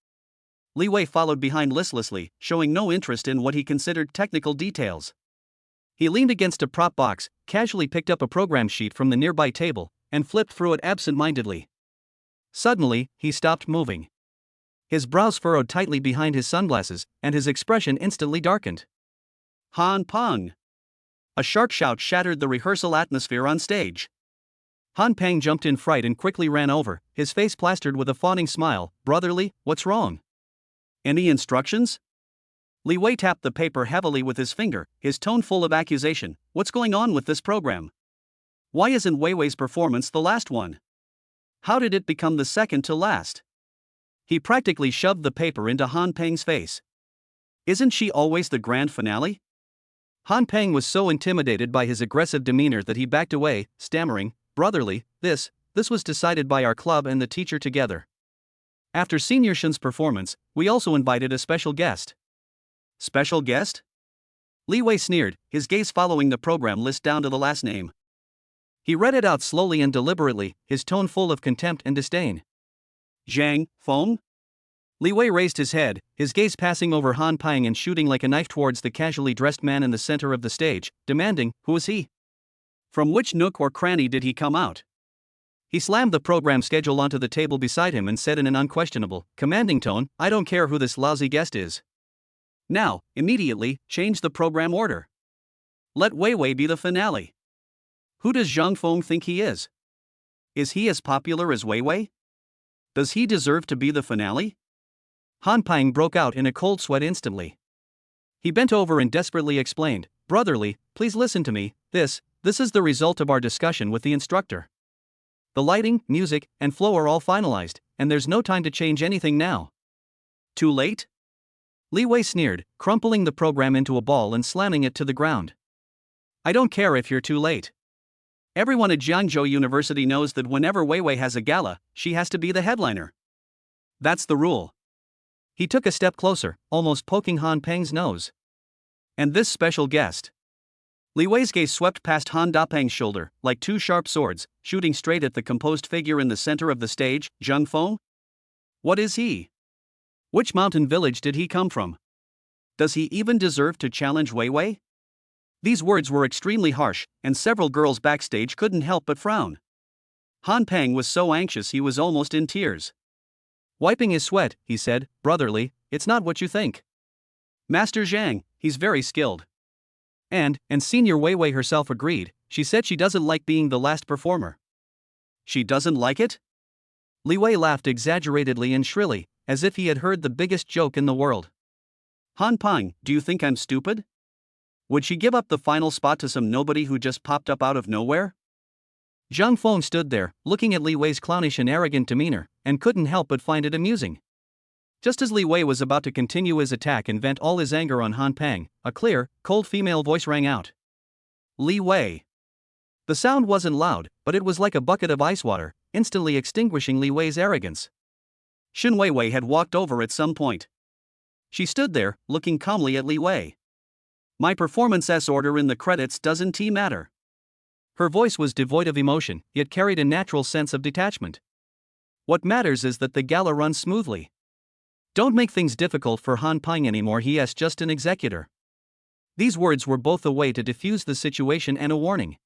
Li Wei followed behind listlessly, showing no interest in what he considered technical details. He leaned against a prop box, casually picked up a program sheet from the nearby table, and flipped through it absent-mindedly. Suddenly, he stopped moving. His brows furrowed tightly behind his sunglasses, and his expression instantly darkened. Han Peng! A sharp shout shattered the rehearsal atmosphere on stage. Han Peng jumped in fright and quickly ran over, his face plastered with a fawning smile. Brotherly, what's wrong? Any instructions? Li Wei tapped the paper heavily with his finger, his tone full of accusation. What's going on with this program? Why isn't Wei Wei's performance the last one? How did it become the second to last? He practically shoved the paper into Han Peng's face. Isn't she always the grand finale? Han Peng was so intimidated by his aggressive demeanor that he backed away, stammering, Brotherly, this was decided by our club and the teacher together. After Senior Shen's performance, we also invited a special guest. Special guest? Li Wei sneered, his gaze following the program list down to the last name. He read it out slowly and deliberately, his tone full of contempt and disdain. Zhang Feng? Li Wei raised his head, his gaze passing over Han Peng and shooting like a knife towards the casually dressed man in the center of the stage, demanding, who is he? From which nook or cranny did he come out? He slammed the program schedule onto the table beside him and said in an unquestionable, commanding tone, I don't care who this lousy guest is. Now, immediately, change the program order. Let Wei Wei be the finale. Who does Zhang Feng think he is? Is he as popular as Wei Wei? Does he deserve to be the finale? Han Peng broke out in a cold sweat instantly. He bent over and desperately explained, Brotherly, please listen to me, this is the result of our discussion with the instructor. The lighting, music, and flow are all finalized, and there's no time to change anything now. Too late? Li Wei sneered, crumpling the program into a ball and slamming it to the ground. I don't care if you're too late. Everyone at Jiangzhou University knows that whenever Wei Wei has a gala, she has to be the headliner. That's the rule. He took a step closer, almost poking Han Peng's nose. And this special guest. Li Wei's gaze swept past Han Dapeng's shoulder, like two sharp swords, shooting straight at the composed figure in the center of the stage, Zhang Feng? What is he? Which mountain village did he come from? Does he even deserve to challenge Wei Wei? These words were extremely harsh, and several girls backstage couldn't help but frown. Han Peng was so anxious he was almost in tears. Wiping his sweat, he said, Brotherly, it's not what you think. Master Zhang, he's very skilled. And Senior Wei Wei herself agreed, she said she doesn't like being the last performer. She doesn't like it? Li Wei laughed exaggeratedly and shrilly, as if he had heard the biggest joke in the world. Han Peng, do you think I'm stupid? Would she give up the final spot to some nobody who just popped up out of nowhere? Zhang Feng stood there, looking at Li Wei's clownish and arrogant demeanor, and couldn't help but find it amusing. Just as Li Wei was about to continue his attack and vent all his anger on Han Peng, a clear, cold female voice rang out. Li Wei. The sound wasn't loud, but it was like a bucket of ice water, instantly extinguishing Li Wei's arrogance. Shen Wei Wei had walked over at some point. She stood there, looking calmly at Li Wei. My performance order in the credits doesn't matter. Her voice was devoid of emotion, yet carried a natural sense of detachment. What matters is that the gala runs smoothly. Don't make things difficult for Han Peng anymore, he is just an executor. These words were both a way to defuse the situation and a warning.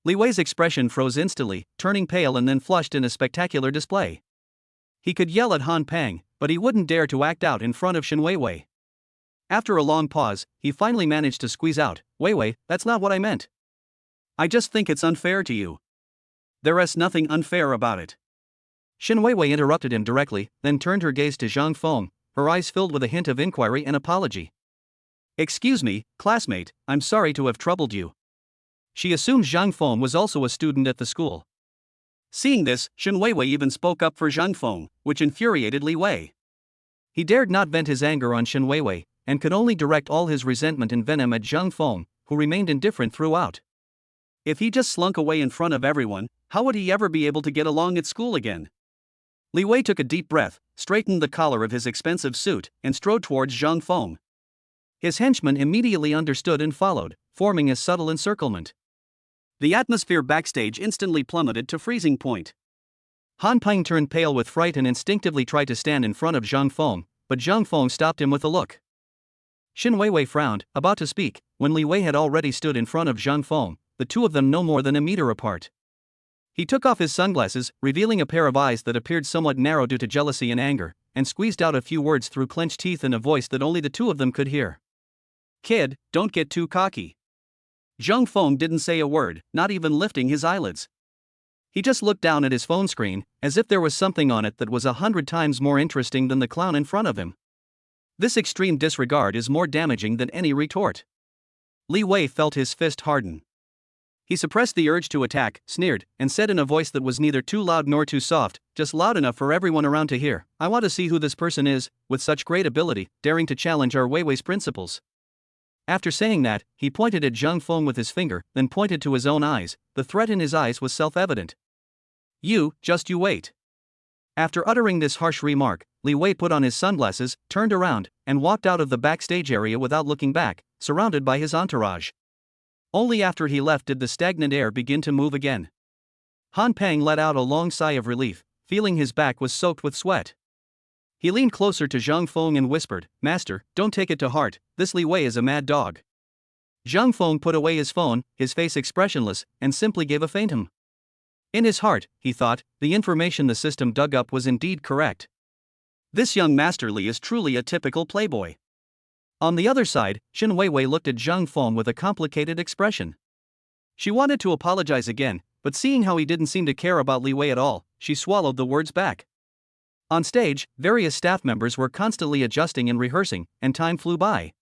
Li Wei's expression froze instantly, turning pale and then flushed in a spectacular display. He could yell at Han Peng, but he wouldn't dare to act out in front of Shen Wei Wei. After a long pause, he finally managed to squeeze out, Wei Wei, that's not what I meant. I just think it's unfair to you. There is nothing unfair about it. Shen Wei Wei interrupted him directly, then turned her gaze to Zhang Feng, her eyes filled with a hint of inquiry and apology. Excuse me, classmate, I'm sorry to have troubled you. She assumed Zhang Feng was also a student at the school. Seeing this, Shen Wei Wei even spoke up for Zhang Feng, which infuriated Li Wei. He dared not vent his anger on Shen Wei Wei, and could only direct all his resentment and venom at Zhang Feng, who remained indifferent throughout. If he just slunk away in front of everyone, how would he ever be able to get along at school again? Li Wei took a deep breath, straightened the collar of his expensive suit, and strode towards Zhang Feng. His henchmen immediately understood and followed, forming a subtle encirclement. The atmosphere backstage instantly plummeted to freezing point. Han Peng turned pale with fright and instinctively tried to stand in front of Zhang Feng, but Zhang Feng stopped him with a look. Shen Wei Wei frowned, about to speak, when Li Wei had already stood in front of Zhang Feng, the two of them no more than a meter apart. He took off his sunglasses, revealing a pair of eyes that appeared somewhat narrow due to jealousy and anger, and squeezed out a few words through clenched teeth in a voice that only the two of them could hear. "Kid, don't get too cocky." Zhang Feng didn't say a word, not even lifting his eyelids. He just looked down at his phone screen, as if there was something on it that was 100 times more interesting than the clown in front of him. This extreme disregard is more damaging than any retort. Li Wei felt his fist harden. He suppressed the urge to attack, sneered, and said in a voice that was neither too loud nor too soft, just loud enough for everyone around to hear, "I want to see who this person is, with such great ability, daring to challenge our Weiwei's principles." After saying that, he pointed at Zhang Feng with his finger, then pointed to his own eyes. The threat in his eyes was self-evident. You wait." After uttering this harsh remark, Li Wei put on his sunglasses, turned around, and walked out of the backstage area without looking back, surrounded by his entourage. Only after he left did the stagnant air begin to move again. Han Peng let out a long sigh of relief, feeling his back was soaked with sweat. He leaned closer to Zhang Feng and whispered, "Master, don't take it to heart, this Li Wei is a mad dog." Zhang Feng put away his phone, his face expressionless, and simply gave a faint hum. In his heart, he thought, the information the system dug up was indeed correct. This young Master Li is truly a typical playboy. On the other side, Shen Weiwei looked at Zhang Feng with a complicated expression. She wanted to apologize again, but seeing how he didn't seem to care about Li Wei at all, she swallowed the words back. On stage, various staff members were constantly adjusting and rehearsing, and time flew by.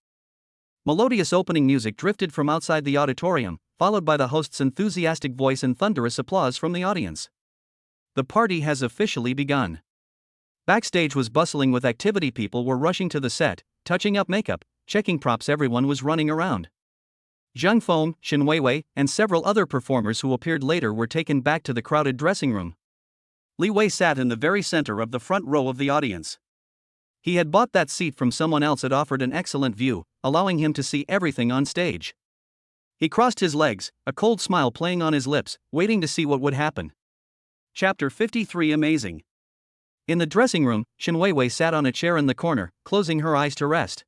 Melodious opening music drifted from outside the auditorium, followed by the host's enthusiastic voice and thunderous applause from the audience. The party has officially begun. Backstage was bustling with activity. People were rushing to the set, touching up makeup, checking props. Everyone was running around. Zhang Feng, Shen Weiwei, and several other performers who appeared later were taken back to the crowded dressing room. Li Wei sat in the very center of the front row of the audience. He had bought that seat from someone else. It offered an excellent view, allowing him to see everything on stage. He crossed his legs, a cold smile playing on his lips, waiting to see what would happen. Chapter 53 Amazing. In the dressing room, Shen Weiwei sat on a chair in the corner, closing her eyes to rest.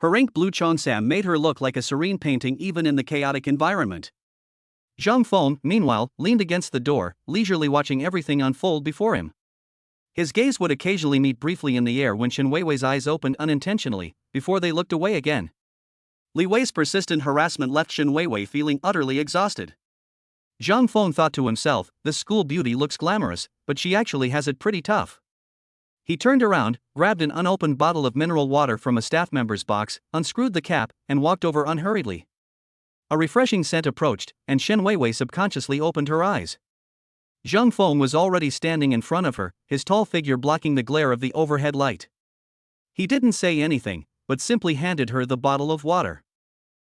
Her ink blue cheongsam made her look like a serene painting even in the chaotic environment. Zhang Feng, meanwhile, leaned against the door, leisurely watching everything unfold before him. His gaze would occasionally meet briefly in the air when Shen Weiwei's eyes opened unintentionally, before they looked away again. Li Wei's persistent harassment left Shen Weiwei feeling utterly exhausted. Zhang Feng thought to himself, this school beauty looks glamorous, but she actually has it pretty tough. He turned around, grabbed an unopened bottle of mineral water from a staff member's box, unscrewed the cap, and walked over unhurriedly. A refreshing scent approached, and Shen Weiwei subconsciously opened her eyes. Zhang Feng was already standing in front of her, his tall figure blocking the glare of the overhead light. He didn't say anything, but simply handed her the bottle of water.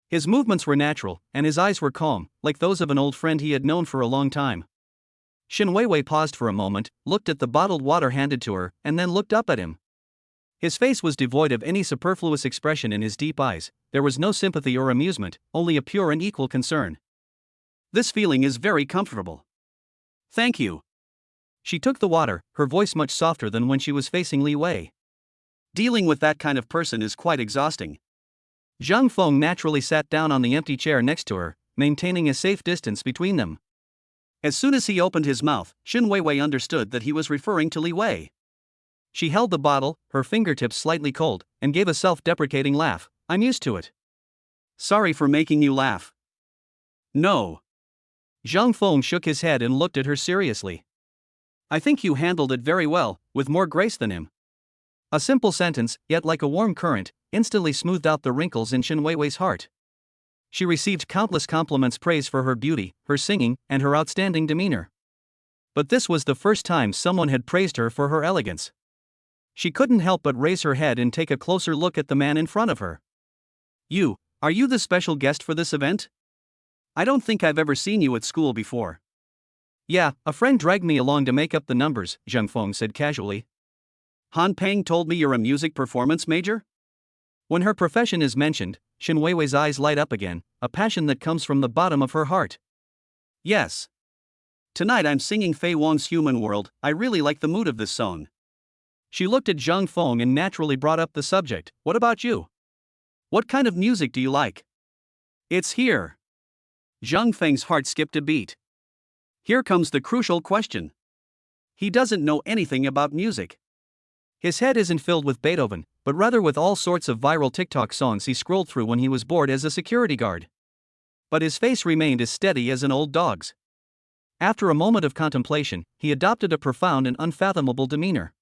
His movements were natural, and his eyes were calm, like those of an old friend he had known for a long time. Shen Weiwei paused for a moment, looked at the bottled water handed to her, and then looked up at him. His face was devoid of any superfluous expression. In his deep eyes, there was no sympathy or amusement, only a pure and equal concern. This feeling is very comfortable. Thank you. She took the water, her voice much softer than when she was facing Li Wei. Dealing with that kind of person is quite exhausting. Zhang Feng naturally sat down on the empty chair next to her, maintaining a safe distance between them. As soon as he opened his mouth, Shen Weiwei understood that he was referring to Li Wei. She held the bottle, her fingertips slightly cold, and gave a self-deprecating laugh. I'm used to it. Sorry for making you laugh. No. Zhang Feng shook his head and looked at her seriously. I think you handled it very well, with more grace than him. A simple sentence, yet like a warm current, instantly smoothed out the wrinkles in Shen Weiwei's heart. She received countless compliments, praise for her beauty, her singing, and her outstanding demeanor. But this was the first time someone had praised her for her elegance. She couldn't help but raise her head and take a closer look at the man in front of her. Are you the special guest for this event? I don't think I've ever seen you at school before. Yeah, a friend dragged me along to make up the numbers, Zhang Feng said casually. Han Peng told me you're a music performance major? When her profession is mentioned, Shen Weiwei's eyes light up again, a passion that comes from the bottom of her heart. Yes. Tonight I'm singing Fei Wang's Human World. I really like the mood of this song. She looked at Zhang Feng and naturally brought up the subject. What about you? What kind of music do you like? It's here. Zhang Feng's heart skipped a beat. Here comes the crucial question. He doesn't know anything about music. His head isn't filled with Beethoven, but rather with all sorts of viral TikTok songs he scrolled through when he was bored as a security guard. But his face remained as steady as an old dog's. After a moment of contemplation, he adopted a profound and unfathomable demeanor.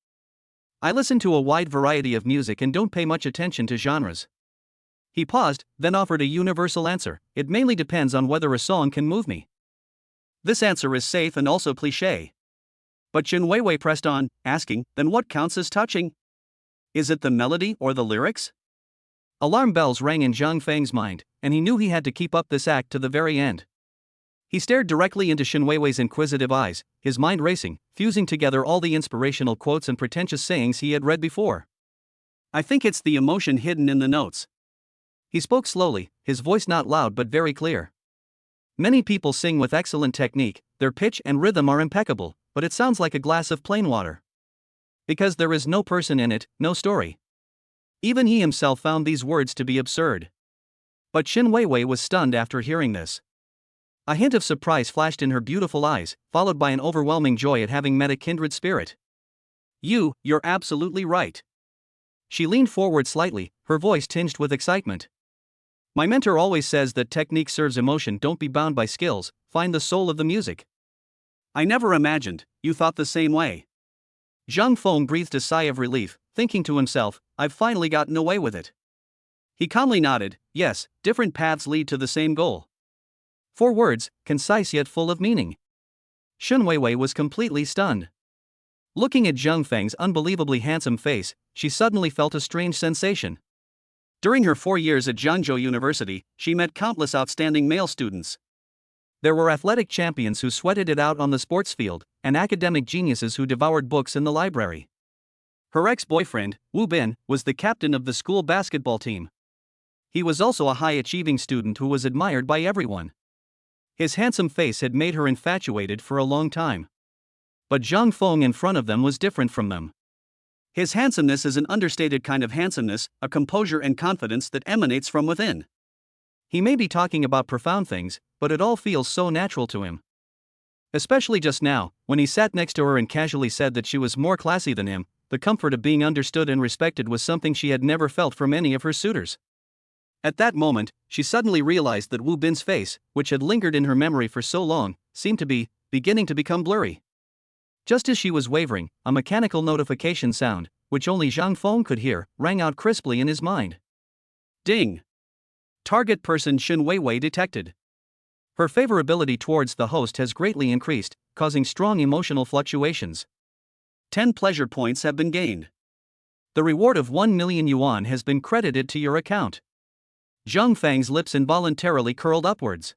I listen to a wide variety of music and don't pay much attention to genres. He paused, then offered a universal answer. It mainly depends on whether a song can move me. This answer is safe and also cliché. But Jin Weiwei pressed on, asking, then what counts as touching? Is it the melody or the lyrics? Alarm bells rang in Zhang Feng's mind, and he knew he had to keep up this act to the very end. He stared directly into Shin Weiwei's inquisitive eyes, his mind racing, fusing together all the inspirational quotes and pretentious sayings he had read before. I think it's the emotion hidden in the notes. He spoke slowly, his voice not loud but very clear. Many people sing with excellent technique, their pitch and rhythm are impeccable, but it sounds like a glass of plain water. Because there is no person in it, no story. Even he himself found these words to be absurd. But Shin Weiwei was stunned after hearing this. A hint of surprise flashed in her beautiful eyes, followed by an overwhelming joy at having met a kindred spirit. You're absolutely right. She leaned forward slightly, her voice tinged with excitement. My mentor always says that technique serves emotion. Don't be bound by skills, find the soul of the music. I never imagined you thought the same way. Zhang Feng breathed a sigh of relief, thinking to himself, I've finally gotten away with it. He calmly nodded, yes, different paths lead to the same goal. 4 words, concise yet full of meaning. Shin Weiwei was completely stunned. Looking at Zhang Feng's unbelievably handsome face, she suddenly felt a strange sensation. During her 4 years at Zhangzhou University, she met countless outstanding male students. There were athletic champions who sweated it out on the sports field, and academic geniuses who devoured books in the library. Her ex-boyfriend, Wu Bin, was the captain of the school basketball team. He was also a high-achieving student who was admired by everyone. His handsome face had made her infatuated for a long time. But Zhang Feng in front of them was different from them. His handsomeness is an understated kind of handsomeness, a composure and confidence that emanates from within. He may be talking about profound things, but it all feels so natural to him. Especially just now, when he sat next to her and casually said that she was more classy than him, the comfort of being understood and respected was something she had never felt from any of her suitors. At that moment, she suddenly realized that Wu Bin's face, which had lingered in her memory for so long, seemed to be beginning to become blurry. Just as she was wavering, a mechanical notification sound, which only Zhang Feng could hear, rang out crisply in his mind. Ding! Target person Shin Weiwei detected. Her favorability towards the host has greatly increased, causing strong emotional fluctuations. 10 pleasure points have been gained. The reward of 1 million yuan has been credited to your account. Zhang Feng's lips involuntarily curled upwards.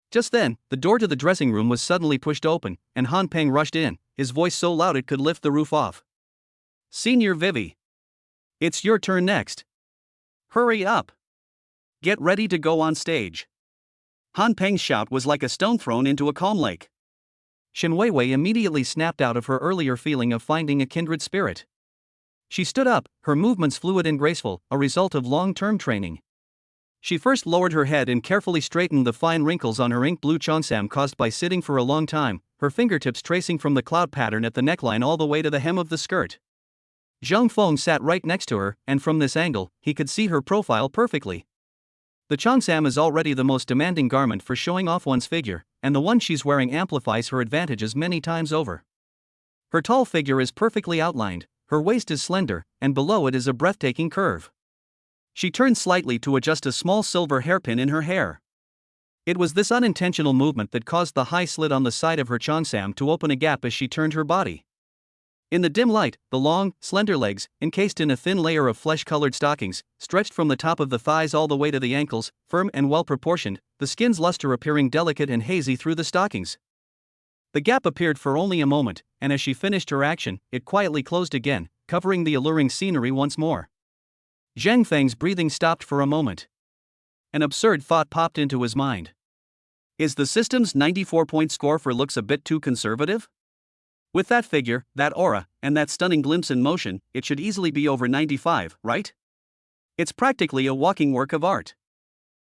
Just then, the door to the dressing room was suddenly pushed open, and Han Peng rushed in, his voice so loud it could lift the roof off. Senior Vivi. It's your turn next. Hurry up. Get ready to go on stage. Han Peng's shout was like a stone thrown into a calm lake. Shin Weiwei immediately snapped out of her earlier feeling of finding a kindred spirit. She stood up, her movements fluid and graceful, a result of long-term training. She first lowered her head and carefully straightened the fine wrinkles on her ink blue cheongsam caused by sitting for a long time, her fingertips tracing from the cloud pattern at the neckline all the way to the hem of the skirt. Zhang Feng sat right next to her, and from this angle, he could see her profile perfectly. The cheongsam is already the most demanding garment for showing off one's figure, and the one she's wearing amplifies her advantages many times over. Her tall figure is perfectly outlined, her waist is slender, and below it is a breathtaking curve. She turned slightly to adjust a small silver hairpin in her hair. It was this unintentional movement that caused the high slit on the side of her cheongsam to open a gap as she turned her body. In the dim light, the long, slender legs, encased in a thin layer of flesh-colored stockings, stretched from the top of the thighs all the way to the ankles, firm and well-proportioned, the skin's luster appearing delicate and hazy through the stockings. The gap appeared for only a moment, and as she finished her action, it quietly closed again, covering the alluring scenery once more. Zhang Feng's breathing stopped for a moment. An absurd thought popped into his mind. Is the system's 94-point score for looks a bit too conservative? With that figure, that aura, and that stunning glimpse in motion, it should easily be over 95, right? It's practically a walking work of art.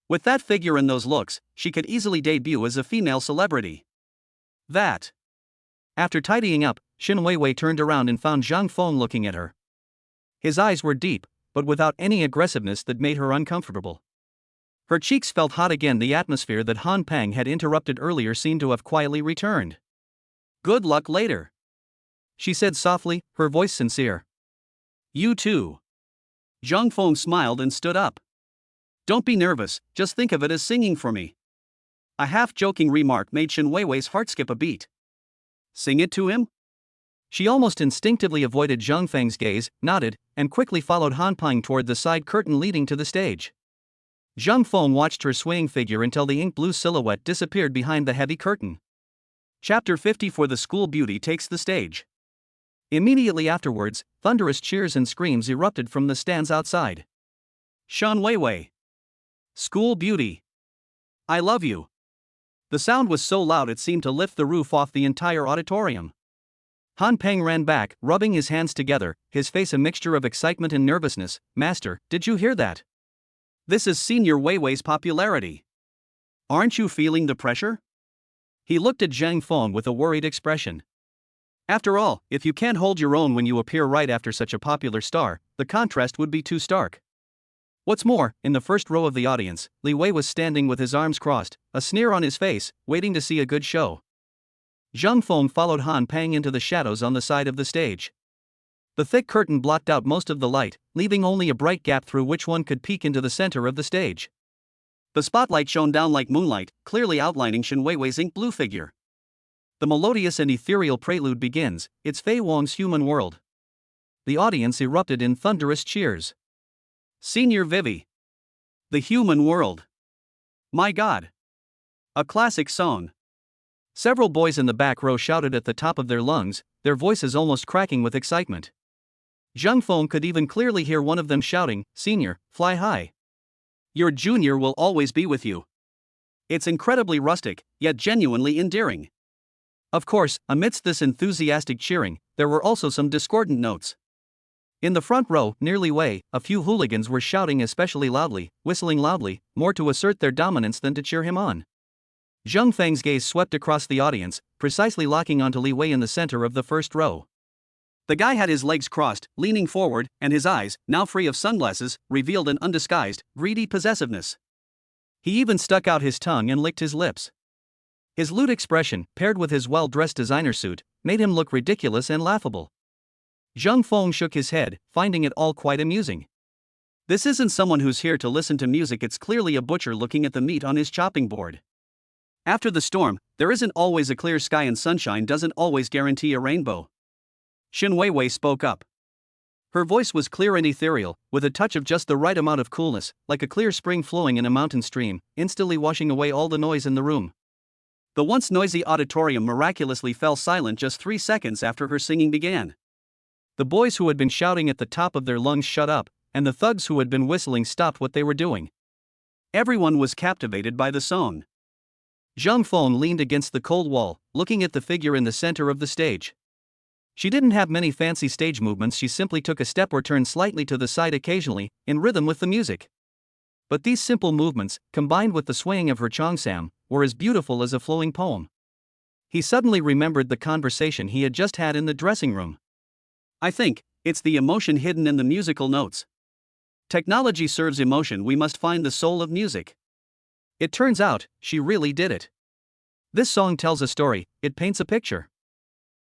With that figure and those looks, she could easily debut as a female celebrity. That. After tidying up, Shin Weiwei turned around and found Zhang Feng looking at her. His eyes were deep, but without any aggressiveness that made her uncomfortable. Her cheeks felt hot again. The atmosphere that Han Peng had interrupted earlier seemed to have quietly returned. Good luck later, she said softly, her voice sincere. You too. Zhang Feng smiled and stood up. Don't be nervous, just think of it as singing for me. A half-joking remark made Shin Weiwei's heart skip a beat. Sing it to him? She almost instinctively avoided Zhang Feng's gaze, nodded, and quickly followed Han Peng toward the side curtain leading to the stage. Zhang Feng watched her swaying figure until the ink-blue silhouette disappeared behind the heavy curtain. Chapter 50 For the School Beauty takes the stage. Immediately afterwards, thunderous cheers and screams erupted from the stands outside. Shan Weiwei. School Beauty. I love you. The sound was so loud it seemed to lift the roof off the entire auditorium. Han Peng ran back, rubbing his hands together, his face a mixture of excitement and nervousness. Master, did you hear that? This is Senior Weiwei's popularity. Aren't you feeling the pressure? He looked at Zhang Feng with a worried expression. After all, if you can't hold your own when you appear right after such a popular star, the contrast would be too stark. What's more, in the first row of the audience, Li Wei was standing with his arms crossed, a sneer on his face, waiting to see a good show. Zhang Feng followed Han Peng into the shadows on the side of the stage. The thick curtain blocked out most of the light, leaving only a bright gap through which one could peek into the center of the stage. The spotlight shone down like moonlight, clearly outlining Shin Weiwei's ink-blue figure. The melodious and ethereal prelude begins. It's Fei Wong's human world. The audience erupted in thunderous cheers. Senior Vivi. The human world. My God. A classic song. Several boys in the back row shouted at the top of their lungs, their voices almost cracking with excitement. Zhang Feng could even clearly hear one of them shouting, Senior, fly high. Your junior will always be with you. It's incredibly rustic, yet genuinely endearing. Of course, amidst this enthusiastic cheering, there were also some discordant notes. In the front row, near Li Wei, a few hooligans were shouting especially loudly, whistling loudly, more to assert their dominance than to cheer him on. Zhang Feng's gaze swept across the audience, precisely locking onto Li Wei in the center of the first row. The guy had his legs crossed, leaning forward, and his eyes, now free of sunglasses, revealed an undisguised, greedy possessiveness. He even stuck out his tongue and licked his lips. His lewd expression, paired with his well-dressed designer suit, made him look ridiculous and laughable. Zhang Feng shook his head, finding it all quite amusing. This isn't someone who's here to listen to music, it's clearly a butcher looking at the meat on his chopping board. After the storm, there isn't always a clear sky, and sunshine doesn't always guarantee a rainbow. Shin Weiwei spoke up. Her voice was clear and ethereal, with a touch of just the right amount of coolness, like a clear spring flowing in a mountain stream, instantly washing away all the noise in the room. The once noisy auditorium miraculously fell silent just 3 seconds after her singing began. The boys who had been shouting at the top of their lungs shut up, and the thugs who had been whistling stopped what they were doing. Everyone was captivated by the song. Zhang Feng leaned against the cold wall, looking at the figure in the center of the stage. She didn't have many fancy stage movements, she simply took a step or turned slightly to the side occasionally, in rhythm with the music. But these simple movements, combined with the swaying of her cheongsam, were as beautiful as a flowing poem. He suddenly remembered the conversation he had just had in the dressing room. I think it's the emotion hidden in the musical notes. Technology serves emotion, we must find the soul of music. It turns out, she really did it. This song tells a story, it paints a picture.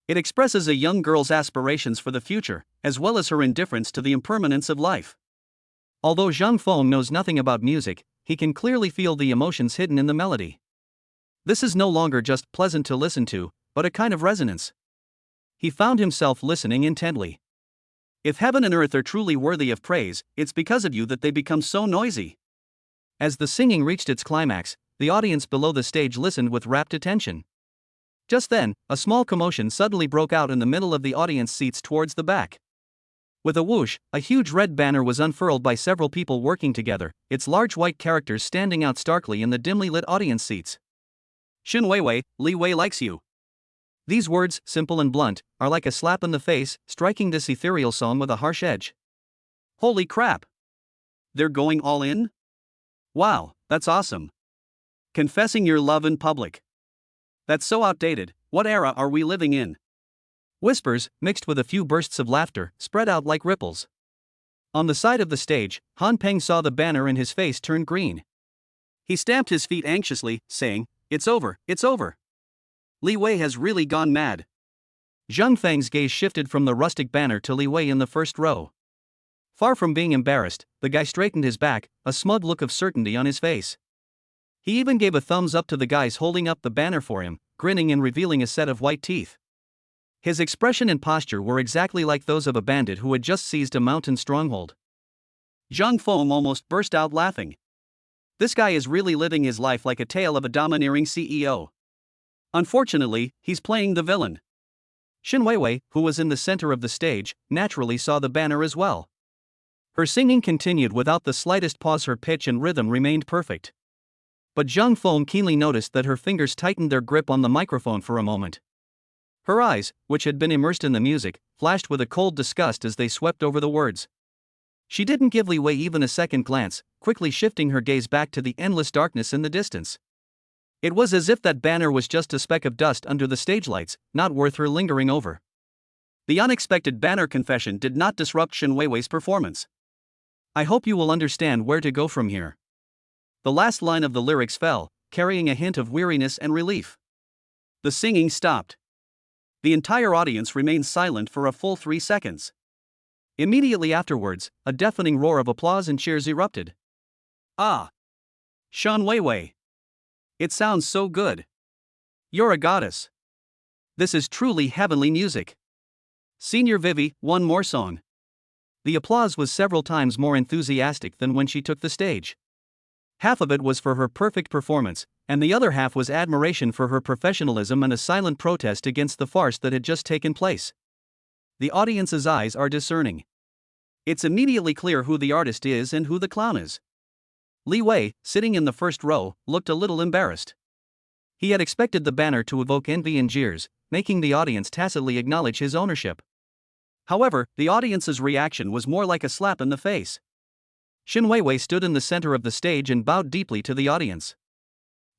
It expresses a young girl's aspirations for the future, as well as her indifference to the impermanence of life. Although Zhang Feng knows nothing about music, he can clearly feel the emotions hidden in the melody. This is no longer just pleasant to listen to, but a kind of resonance. He found himself listening intently. If heaven and earth are truly worthy of praise, it's because of you that they become so noisy. As the singing reached its climax, the audience below the stage listened with rapt attention. Just then, a small commotion suddenly broke out in the middle of the audience seats towards the back. With a whoosh, a huge red banner was unfurled by several people working together, its large white characters standing out starkly in the dimly lit audience seats. Shin Weiwei, Li Wei likes you. These words, simple and blunt, are like a slap in the face, striking this ethereal song with a harsh edge. Holy crap! They're going all in? Wow, that's awesome. Confessing your love in public. That's so outdated, What era are we living in? Whispers, mixed with a few bursts of laughter, spread out like ripples. On the side of the stage, Han Peng saw the banner and his face turned green. He stamped his feet anxiously, saying, "It's over, it's over. Li Wei has really gone mad." Zhang Feng's gaze shifted from the rustic banner to Li Wei in the first row. Far from being embarrassed, the guy straightened his back, a smug look of certainty on his face. He even gave a thumbs up to the guys holding up the banner for him, grinning and revealing a set of white teeth. His expression and posture were exactly like those of a bandit who had just seized a mountain stronghold. Zhang Feng almost burst out laughing. This guy is really living his life like a tale of a domineering CEO. Unfortunately, he's playing the villain. Xin Weiwei, who was in the center of the stage, naturally saw the banner as well. Her singing continued without the slightest pause. Her pitch and rhythm remained perfect. But Zhang Feng keenly noticed that her fingers tightened their grip on the microphone for a moment. Her eyes, which had been immersed in the music, flashed with a cold disgust as they swept over the words. She didn't give Li Wei even a second glance, quickly shifting her gaze back to the endless darkness in the distance. It was as if that banner was just a speck of dust under the stage lights, not worth her lingering over. The unexpected banner confession did not disrupt Xin Weiwei's performance. "I hope you will understand where to go from here." The last line of the lyrics fell, carrying a hint of weariness and relief. The singing stopped. The entire audience remained silent for a full 3 seconds. Immediately afterwards, a deafening roar of applause and cheers erupted. "Ah! Shan Weiwei. It sounds so good. You're a goddess. This is truly heavenly music. Senior Vivi, one more song." The applause was several times more enthusiastic than when she took the stage. Half of it was for her perfect performance, and the other half was admiration for her professionalism and a silent protest against the farce that had just taken place. The audience's eyes are discerning. It's immediately clear who the artist is and who the clown is. Li Wei, sitting in the first row, looked a little embarrassed. He had expected the banner to evoke envy and jeers, making the audience tacitly acknowledge his ownership. However, the audience's reaction was more like a slap in the face. Xin Weiwei stood in the center of the stage and bowed deeply to the audience.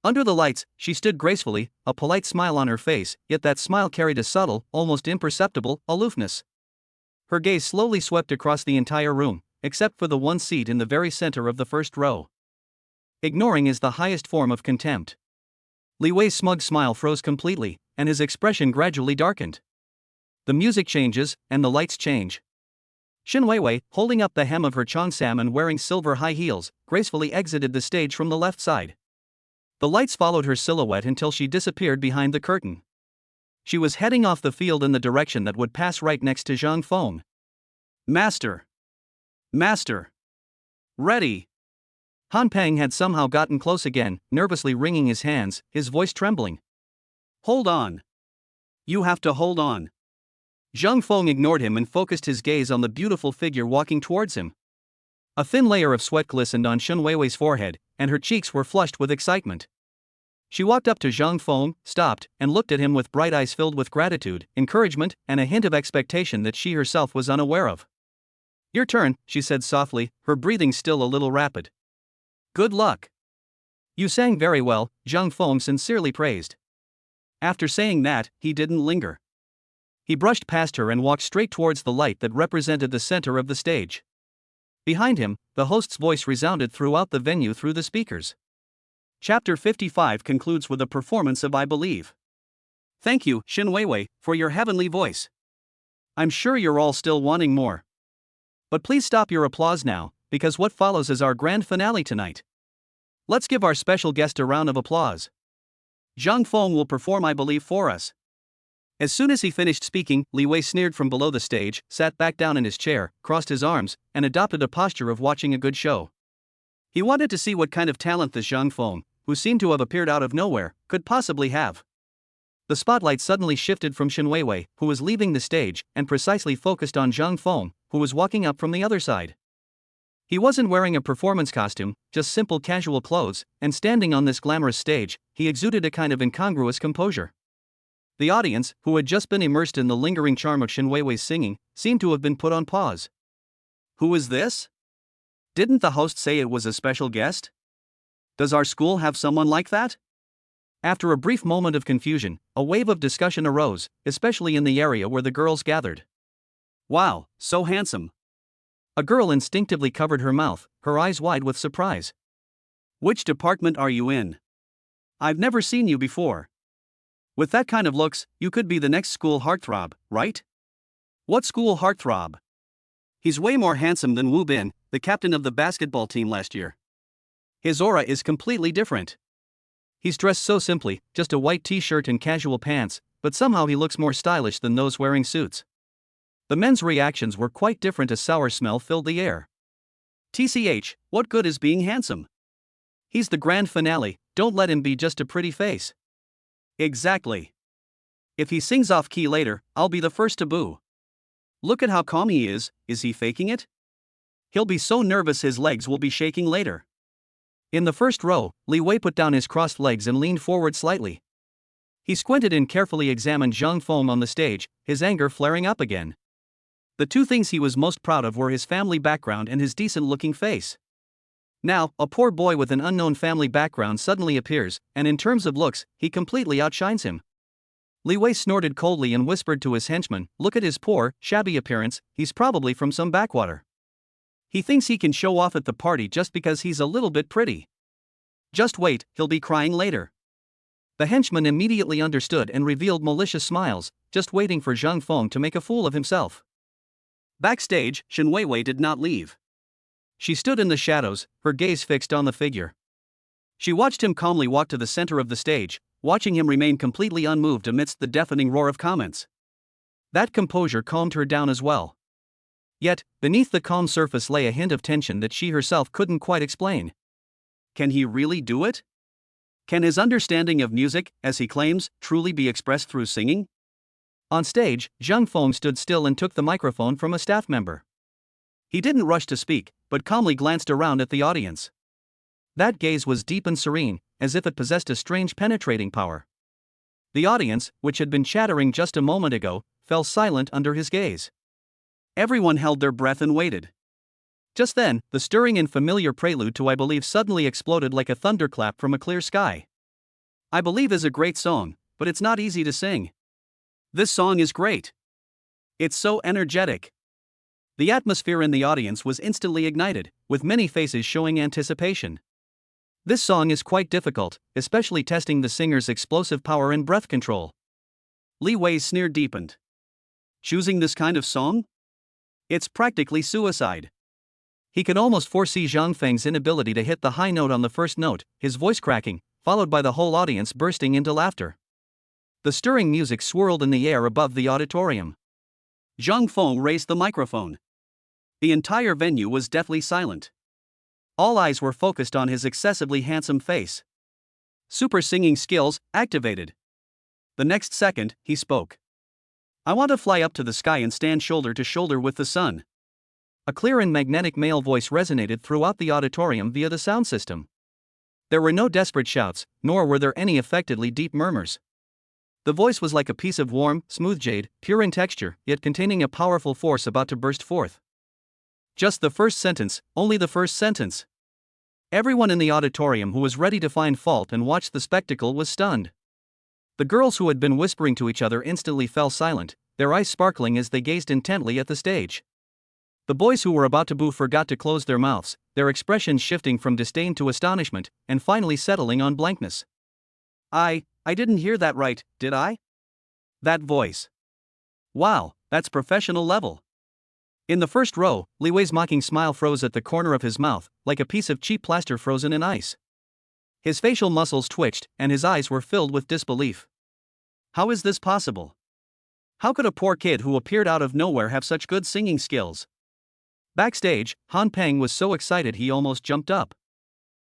Under the lights, she stood gracefully, a polite smile on her face, yet that smile carried a subtle, almost imperceptible, aloofness. Her gaze slowly swept across the entire room, except for the one seat in the very center of the first row. Ignoring is the highest form of contempt. Li Wei's smug smile froze completely, and his expression gradually darkened. The music changes, and the lights change. Xin Weiwei, holding up the hem of her cheongsam and wearing silver high heels, gracefully exited the stage from the left side. The lights followed her silhouette until she disappeared behind the curtain. She was heading off the field in the direction that would pass right next to Zhang Feng. "Master! Master! Ready!" Han Peng had somehow gotten close again, nervously wringing his hands, his voice trembling. "Hold on. You have to hold on." Zhang Feng ignored him and focused his gaze on the beautiful figure walking towards him. A thin layer of sweat glistened on Xin Weiwei's forehead, and her cheeks were flushed with excitement. She walked up to Zhang Feng, stopped, and looked at him with bright eyes filled with gratitude, encouragement, and a hint of expectation that she herself was unaware of. "Your turn," she said softly, her breathing still a little rapid. "Good luck." "You sang very well," Zhang Feng sincerely praised. After saying that, he didn't linger. He brushed past her and walked straight towards the light that represented the center of the stage. Behind him, the host's voice resounded throughout the venue through the speakers. Chapter 55 concludes with a performance of "I Believe." Thank you, Xin Weiwei, for your heavenly voice. I'm sure you're all still wanting more. But please stop your applause now, because what follows is our grand finale tonight. Let's give our special guest a round of applause. Zhang Feng will perform "I Believe" for us. As soon as he finished speaking, Li Wei sneered from below the stage, sat back down in his chair, crossed his arms, and adopted a posture of watching a good show. He wanted to see what kind of talent this Zhang Feng, who seemed to have appeared out of nowhere, could possibly have. The spotlight suddenly shifted from Xin Weiwei, who was leaving the stage, and precisely focused on Zhang Feng, who was walking up from the other side. He wasn't wearing a performance costume, just simple casual clothes, and standing on this glamorous stage, he exuded a kind of incongruous composure. The audience, who had just been immersed in the lingering charm of Xin Weiwei's singing, seemed to have been put on pause. Who is this? Didn't the host say it was a special guest? Does our school have someone like that? After a brief moment of confusion, a wave of discussion arose, especially in the area where the girls gathered. Wow, so handsome. A girl instinctively covered her mouth, her eyes wide with surprise. Which department are you in? I've never seen you before. With that kind of looks, you could be the next school heartthrob, right? What school heartthrob? He's way more handsome than Wu Bin, the captain of the basketball team last year. His aura is completely different. He's dressed so simply, just a white t-shirt and casual pants, but somehow he looks more stylish than those wearing suits. The men's reactions were quite different. A sour smell filled the air. TCH, what good is being handsome? He's the grand finale, don't let him be just a pretty face. Exactly. If he sings off key later, I'll be the first to boo. Look at how calm he is he faking it? He'll be so nervous his legs will be shaking later. In the first row, Li Wei put down his crossed legs and leaned forward slightly. He squinted and carefully examined Zhang Feng on the stage, his anger flaring up again. The two things he was most proud of were his family background and his decent-looking face. Now, a poor boy with an unknown family background suddenly appears, and in terms of looks, he completely outshines him. Li Wei snorted coldly and whispered to his henchman, "Look at his poor, shabby appearance, he's probably from some backwater. He thinks he can show off at the party just because he's a little bit pretty. Just wait, he'll be crying later." The henchman immediately understood and revealed malicious smiles, just waiting for Zhang Feng to make a fool of himself. Backstage, Shen Weiwei did not leave. She stood in the shadows, her gaze fixed on the figure. She watched him calmly walk to the center of the stage, watching him remain completely unmoved amidst the deafening roar of comments. That composure calmed her down as well. Yet, beneath the calm surface lay a hint of tension that she herself couldn't quite explain. Can he really do it? Can his understanding of music, as he claims, truly be expressed through singing? On stage, Zhang Feng stood still and took the microphone from a staff member. He didn't rush to speak, but calmly glanced around at the audience. That gaze was deep and serene, as if it possessed a strange penetrating power. The audience, which had been chattering just a moment ago, fell silent under his gaze. Everyone held their breath and waited. Just then, the stirring and familiar prelude to "I Believe" suddenly exploded like a thunderclap from a clear sky. "I Believe" is a great song, but it's not easy to sing. This song is great. It's so energetic. The atmosphere in the audience was instantly ignited, with many faces showing anticipation. This song is quite difficult, especially testing the singer's explosive power and breath control. Li Wei's sneer deepened. Choosing this kind of song? It's practically suicide. He could almost foresee Zhang Feng's inability to hit the high note on the first note, his voice cracking, followed by the whole audience bursting into laughter. The stirring music swirled in the air above the auditorium. Zhang Feng raised the microphone. The entire venue was deathly silent. All eyes were focused on his excessively handsome face. Super singing skills activated. The next second, he spoke. "I want to fly up to the sky and stand shoulder to shoulder with the sun." A clear and magnetic male voice resonated throughout the auditorium via the sound system. There were no desperate shouts, nor were there any affectedly deep murmurs. The voice was like a piece of warm, smooth jade, pure in texture, yet containing a powerful force about to burst forth. Just the first sentence, only the first sentence. Everyone in the auditorium who was ready to find fault and watch the spectacle was stunned. The girls who had been whispering to each other instantly fell silent, their eyes sparkling as they gazed intently at the stage. The boys who were about to boo forgot to close their mouths, their expressions shifting from disdain to astonishment, and finally settling on blankness. I didn't hear that right, did I? That voice. Wow, that's professional level. In the first row, Li Wei's mocking smile froze at the corner of his mouth, like a piece of cheap plaster frozen in ice. His facial muscles twitched, and his eyes were filled with disbelief. How is this possible? How could a poor kid who appeared out of nowhere have such good singing skills? Backstage, Han Peng was so excited he almost jumped up.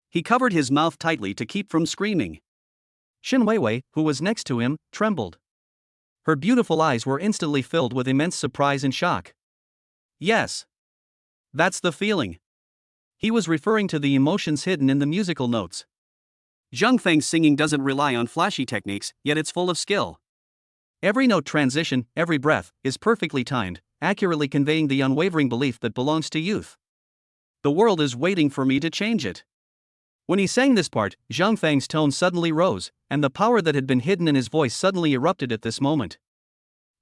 He covered his mouth tightly to keep from screaming. Shen Weiwei, who was next to him, trembled. Her beautiful eyes were instantly filled with immense surprise and shock. Yes. That's the feeling. He was referring to the emotions hidden in the musical notes. Zhang Feng's singing doesn't rely on flashy techniques, yet it's full of skill. Every note transition, every breath, is perfectly timed, accurately conveying the unwavering belief that belongs to youth. The world is waiting for me to change it. When he sang this part, Zhang Feng's tone suddenly rose, and the power that had been hidden in his voice suddenly erupted at this moment.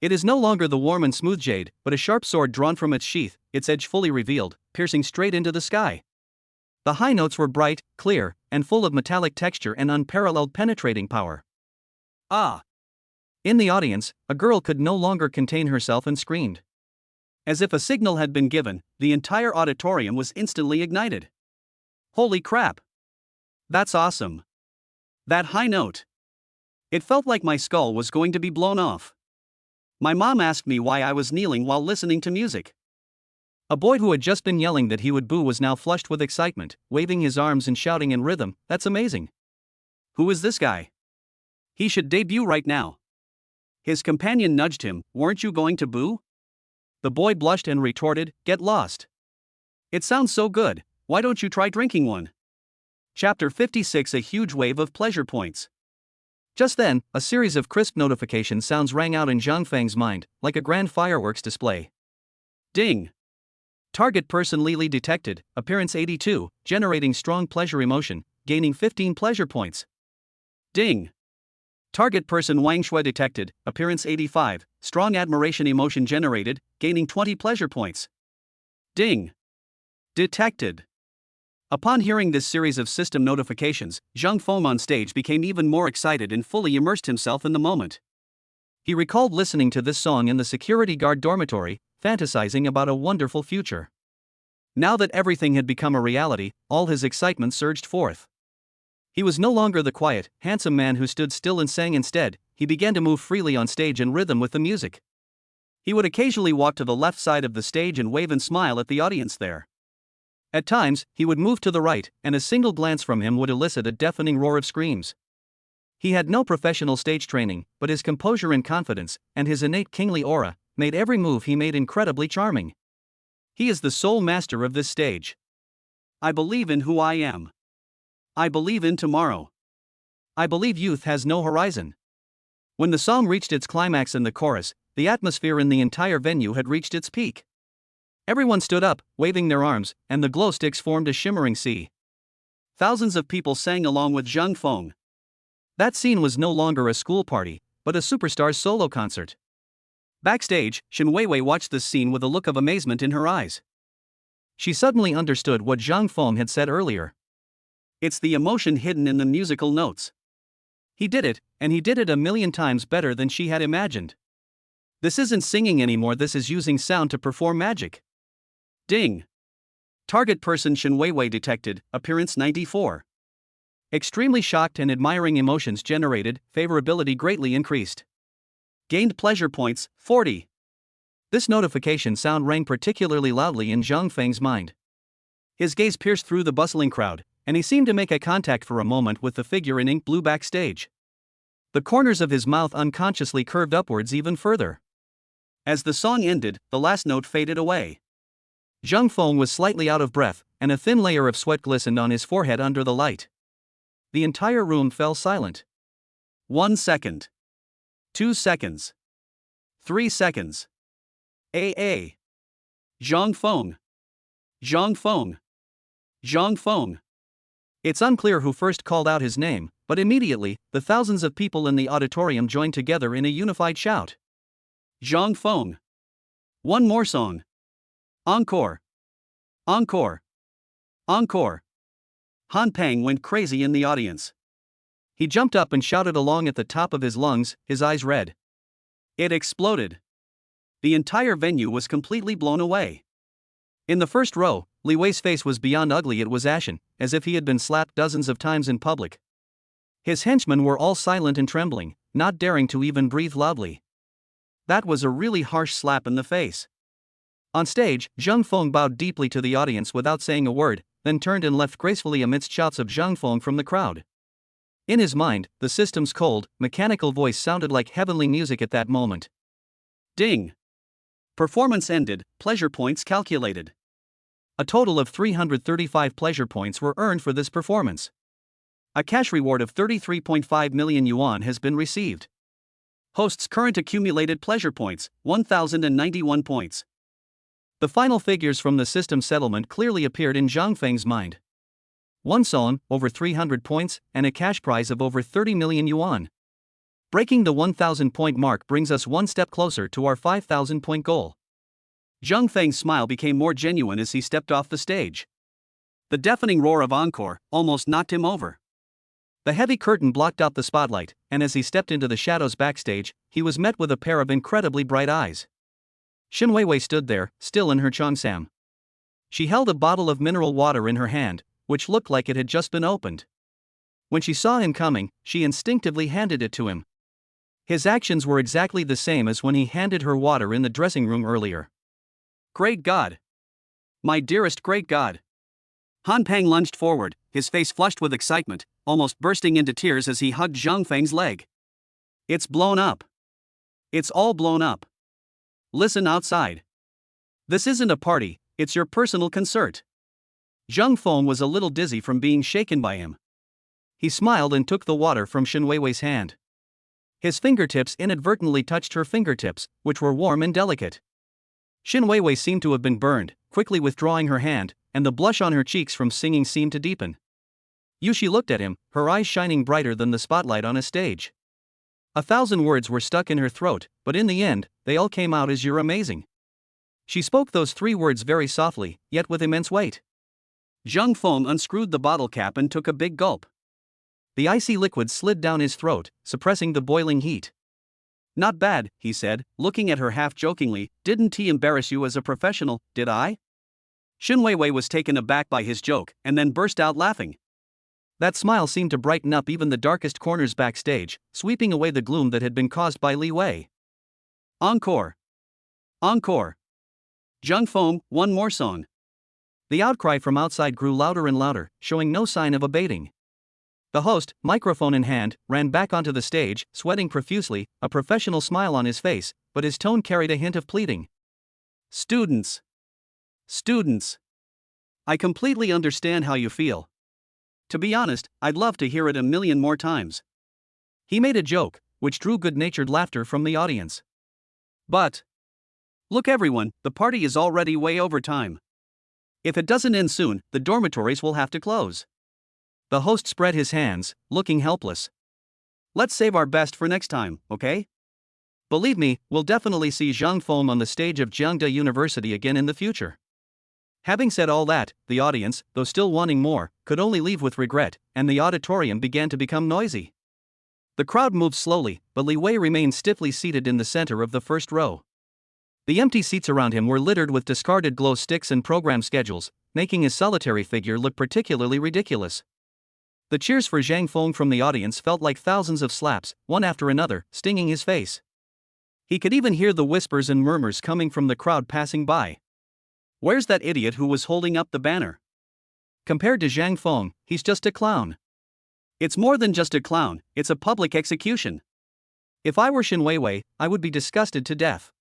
It is no longer the warm and smooth jade, but a sharp sword drawn from its sheath, its edge fully revealed, piercing straight into the sky. The high notes were bright, clear, and full of metallic texture and unparalleled penetrating power. Ah! In the audience, a girl could no longer contain herself and screamed. As if a signal had been given, the entire auditorium was instantly ignited. Holy crap! That's awesome! That high note! It felt like my skull was going to be blown off. My mom asked me why I was kneeling while listening to music. A boy who had just been yelling that he would boo was now flushed with excitement, waving his arms and shouting in rhythm, "That's amazing! Who is this guy? He should debut right now." His companion nudged him, "Weren't you going to boo?" The boy blushed and retorted, "Get lost. It sounds so good, why don't you try drinking one?" Chapter 56. A huge wave of pleasure points. Just then, a series of crisp notification sounds rang out in Zhang Feng's mind, like a grand fireworks display. Ding! Target person Lily detected, appearance 82, generating strong pleasure emotion, gaining 15 pleasure points. Ding! Target person Wang Shui detected, appearance 85, strong admiration emotion generated, gaining 20 pleasure points. Ding! Detected. Upon hearing this series of system notifications, Zhang Feng on stage became even more excited and fully immersed himself in the moment. He recalled listening to this song in the security guard dormitory, fantasizing about a wonderful future. Now that everything had become a reality, all his excitement surged forth. He was no longer the quiet, handsome man who stood still and sang. Instead, he began to move freely on stage in rhythm with the music. He would occasionally walk to the left side of the stage and wave and smile at the audience there. At times, he would move to the right, and a single glance from him would elicit a deafening roar of screams. He had no professional stage training, but his composure and confidence, and his innate kingly aura, made every move he made incredibly charming. He is the sole master of this stage. I believe in who I am. I believe in tomorrow. I believe youth has no horizon. When the song reached its climax in the chorus, the atmosphere in the entire venue had reached its peak. Everyone stood up, waving their arms, and the glow sticks formed a shimmering sea. Thousands of people sang along with Zhang Feng. That scene was no longer a school party, but a superstar's solo concert. Backstage, Shen Weiwei watched this scene with a look of amazement in her eyes. She suddenly understood what Zhang Feng had said earlier. It's the emotion hidden in the musical notes. He did it, and he did it a million times better than she had imagined. This isn't singing anymore, this is using sound to perform magic. Ding! Target person Shen Weiwei detected, appearance 94. Extremely shocked and admiring emotions generated, favorability greatly increased. Gained pleasure points, 40. This notification sound rang particularly loudly in Zhang Feng's mind. His gaze pierced through the bustling crowd, and he seemed to make eye contact for a moment with the figure in ink blue backstage. The corners of his mouth unconsciously curved upwards even further. As the song ended, the last note faded away. Zhang Feng was slightly out of breath, and a thin layer of sweat glistened on his forehead under the light. The entire room fell silent. 1 second. 2 seconds. 3 seconds. AA. Zhang Feng. Zhang Feng. Zhang Feng. It's unclear who first called out his name, but immediately, the thousands of people in the auditorium joined together in a unified shout. Zhang Feng. One more song. Encore. Encore. Encore. Han Peng went crazy in the audience. He jumped up and shouted along at the top of his lungs, his eyes red. It exploded. The entire venue was completely blown away. In the first row, Li Wei's face was beyond ugly, it was ashen, as if he had been slapped dozens of times in public. His henchmen were all silent and trembling, not daring to even breathe loudly. That was a really harsh slap in the face. On stage, Zhang Feng bowed deeply to the audience without saying a word, then turned and left gracefully amidst shouts of Zhang Feng from the crowd. In his mind, the system's cold, mechanical voice sounded like heavenly music at that moment. Ding! Performance ended, pleasure points calculated. A total of 335 pleasure points were earned for this performance. A cash reward of 33.5 million yuan has been received. Host's current accumulated pleasure points, 1,091 points. The final figures from the system settlement clearly appeared in Zhang Feng's mind. 1 son, over 300 points, and a cash prize of over 30 million yuan. Breaking the 1,000 point mark brings us one step closer to our 5,000 point goal. Zhang Feng's smile became more genuine as he stepped off the stage. The deafening roar of encore almost knocked him over. The heavy curtain blocked out the spotlight, and as he stepped into the shadows backstage, he was met with a pair of incredibly bright eyes. Xin Weiwei stood there, still in her cheongsam. She held a bottle of mineral water in her hand, which looked like it had just been opened. When she saw him coming, she instinctively handed it to him. His actions were exactly the same as when he handed her water in the dressing room earlier. Great God! My dearest great God! Han Peng lunged forward, his face flushed with excitement, almost bursting into tears as he hugged Zhang Feng's leg. It's blown up. It's all blown up. Listen outside. This isn't a party, it's your personal concert. Zhang Feng was a little dizzy from being shaken by him. He smiled and took the water from Xin Weiwei's hand. His fingertips inadvertently touched her fingertips, which were warm and delicate. Xin Weiwei seemed to have been burned, quickly withdrawing her hand, and the blush on her cheeks from singing seemed to deepen. Yushi looked at him, her eyes shining brighter than the spotlight on a stage. 1,000 words were stuck in her throat, but in the end, they all came out as "You're amazing." She spoke those 3 words very softly, yet with immense weight. Zhang Feng unscrewed the bottle cap and took a big gulp. The icy liquid slid down his throat, suppressing the boiling heat. Not bad, he said, looking at her half-jokingly. Didn't he embarrass you as a professional, did I? Xin Weiwei was taken aback by his joke, and then burst out laughing. That smile seemed to brighten up even the darkest corners backstage, sweeping away the gloom that had been caused by Li Wei. Encore! Encore! Zhang Feng, one more song. The outcry from outside grew louder and louder, showing no sign of abating. The host, microphone in hand, ran back onto the stage, sweating profusely, a professional smile on his face, but his tone carried a hint of pleading. Students! Students! I completely understand how you feel. To be honest, I'd love to hear it a million more times. He made a joke, which drew good-natured laughter from the audience. But look everyone, the party is already way over time. If it doesn't end soon, the dormitories will have to close. The host spread his hands, looking helpless. Let's save our best for next time, okay? Believe me, we'll definitely see Zhang Feng on the stage of Jiangda University again in the future. Having said all that, the audience, though still wanting more, could only leave with regret, and the auditorium began to become noisy. The crowd moved slowly, but Li Wei remained stiffly seated in the center of the first row. The empty seats around him were littered with discarded glow sticks and program schedules, making his solitary figure look particularly ridiculous. The cheers for Zhang Feng from the audience felt like thousands of slaps, one after another, stinging his face. He could even hear the whispers and murmurs coming from the crowd passing by. Where's that idiot who was holding up the banner? Compared to Zhang Feng, he's just a clown. It's more than just a clown, it's a public execution. If I were Xin Weiwei, I would be disgusted to death.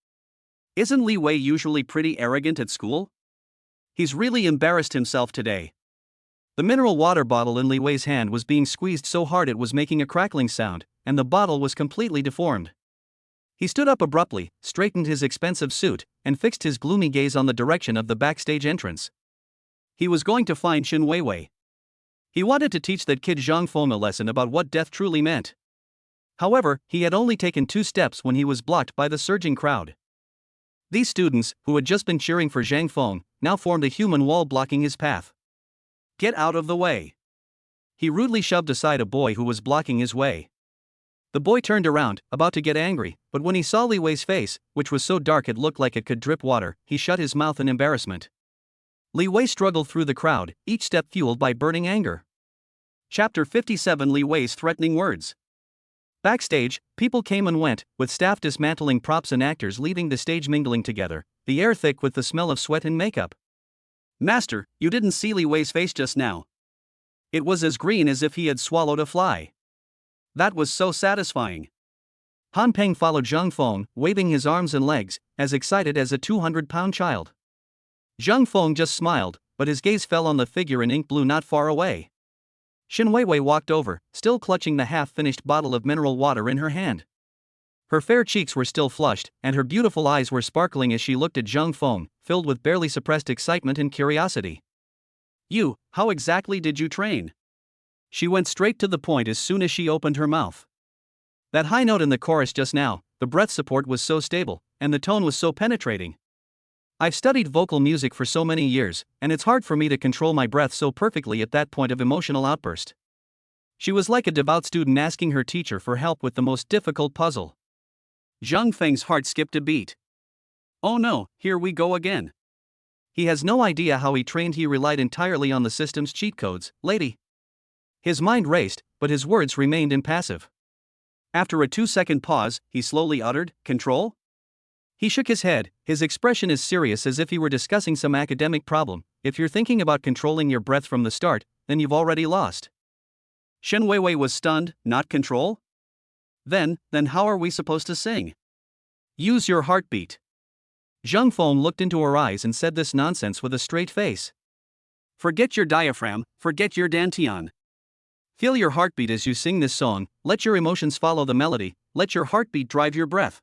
Isn't Li Wei usually pretty arrogant at school? He's really embarrassed himself today. The mineral water bottle in Li Wei's hand was being squeezed so hard it was making a crackling sound, and the bottle was completely deformed. He stood up abruptly, straightened his expensive suit, and fixed his gloomy gaze on the direction of the backstage entrance. He was going to find Xin Weiwei. He wanted to teach that kid Zhang Feng a lesson about what death truly meant. However, he had only taken 2 steps when he was blocked by the surging crowd. These students, who had just been cheering for Zhang Feng, now formed a human wall blocking his path. Get out of the way! He rudely shoved aside a boy who was blocking his way. The boy turned around, about to get angry, but when he saw Li Wei's face, which was so dark it looked like it could drip water, he shut his mouth in embarrassment. Li Wei struggled through the crowd, each step fueled by burning anger. Chapter 57: Li Wei's threatening words. Backstage, people came and went, with staff dismantling props and actors leaving the stage mingling together, the air thick with the smell of sweat and makeup. Master, you didn't see Li Wei's face just now. It was as green as if he had swallowed a fly. That was so satisfying. Han Peng followed Zhang Feng, waving his arms and legs, as excited as a 200-pound child. Zhang Feng just smiled, but his gaze fell on the figure in ink blue not far away. Xin Weiwei walked over, still clutching the half-finished bottle of mineral water in her hand. Her fair cheeks were still flushed, and her beautiful eyes were sparkling as she looked at Zhang Feng, filled with barely suppressed excitement and curiosity. How exactly did you train? She went straight to the point as soon as she opened her mouth. That high note in the chorus just now, the breath support was so stable, and the tone was so penetrating. I've studied vocal music for so many years, and it's hard for me to control my breath so perfectly at that point of emotional outburst. She was like a devout student asking her teacher for help with the most difficult puzzle. Zhang Feng's heart skipped a beat. Oh no, here we go again. He has no idea how he trained. He relied entirely on the system's cheat codes, lady. His mind raced, but his words remained impassive. After a 2-second pause, he slowly uttered, "Control?" He shook his head, his expression as serious as if he were discussing some academic problem. If you're thinking about controlling your breath from the start, then you've already lost. Shen Weiwei was stunned. Not control? Then how are we supposed to sing? Use your heartbeat. Zhang Feng looked into her eyes and said this nonsense with a straight face. Forget your diaphragm, forget your dantian. Feel your heartbeat as you sing this song, let your emotions follow the melody, let your heartbeat drive your breath.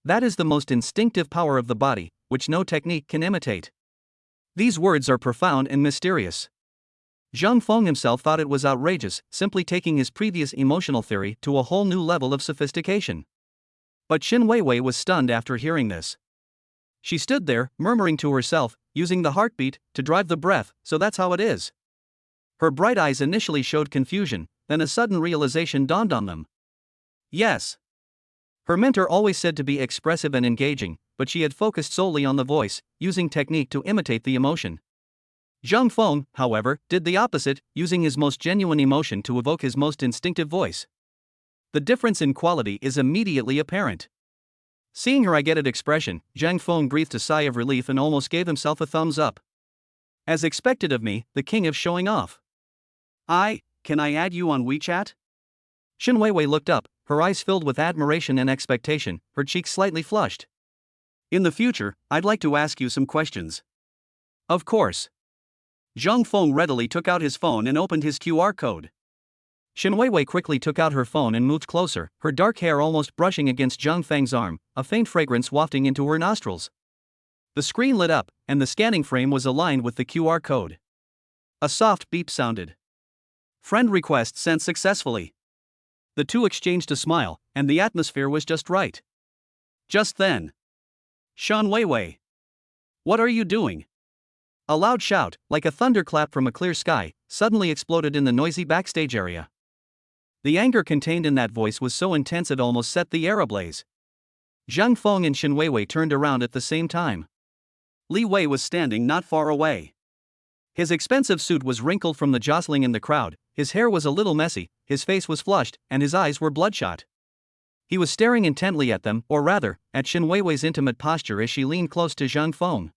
That is the most instinctive power of the body, which no technique can imitate. These words are profound and mysterious. Zhang Feng himself thought it was outrageous, simply taking his previous emotional theory to a whole new level of sophistication. But Shen Weiwei was stunned after hearing this. She stood there, murmuring to herself, using the heartbeat to drive the breath, so that's how it is. Her bright eyes initially showed confusion, then a sudden realization dawned on them. Yes. Her mentor always said to be expressive and engaging, but she had focused solely on the voice, using technique to imitate the emotion. Zhang Feng, however, did the opposite, using his most genuine emotion to evoke his most instinctive voice. The difference in quality is immediately apparent. Seeing her I get it expression, Zhang Feng breathed a sigh of relief and almost gave himself a thumbs up. As expected of me, the king of showing off. Can I add you on WeChat? Shen Weiwei looked up, her eyes filled with admiration and expectation, her cheeks slightly flushed. In the future, I'd like to ask you some questions. Of course. Zhang Feng readily took out his phone and opened his QR code. Shen Weiwei quickly took out her phone and moved closer, her dark hair almost brushing against Zhang Feng's arm, a faint fragrance wafting into her nostrils. The screen lit up, and the scanning frame was aligned with the QR code. A soft beep sounded. Friend request sent successfully. The two exchanged a smile, and the atmosphere was just right. Just then. Shen Weiwei. What are you doing? A loud shout, like a thunderclap from a clear sky, suddenly exploded in the noisy backstage area. The anger contained in that voice was so intense it almost set the air ablaze. Zhang Feng and Shen Weiwei turned around at the same time. Li Wei was standing not far away. His expensive suit was wrinkled from the jostling in the crowd, his hair was a little messy, his face was flushed, and his eyes were bloodshot. He was staring intently at them, or rather, at Shen Weiwei's intimate posture as she leaned close to Zhang Feng.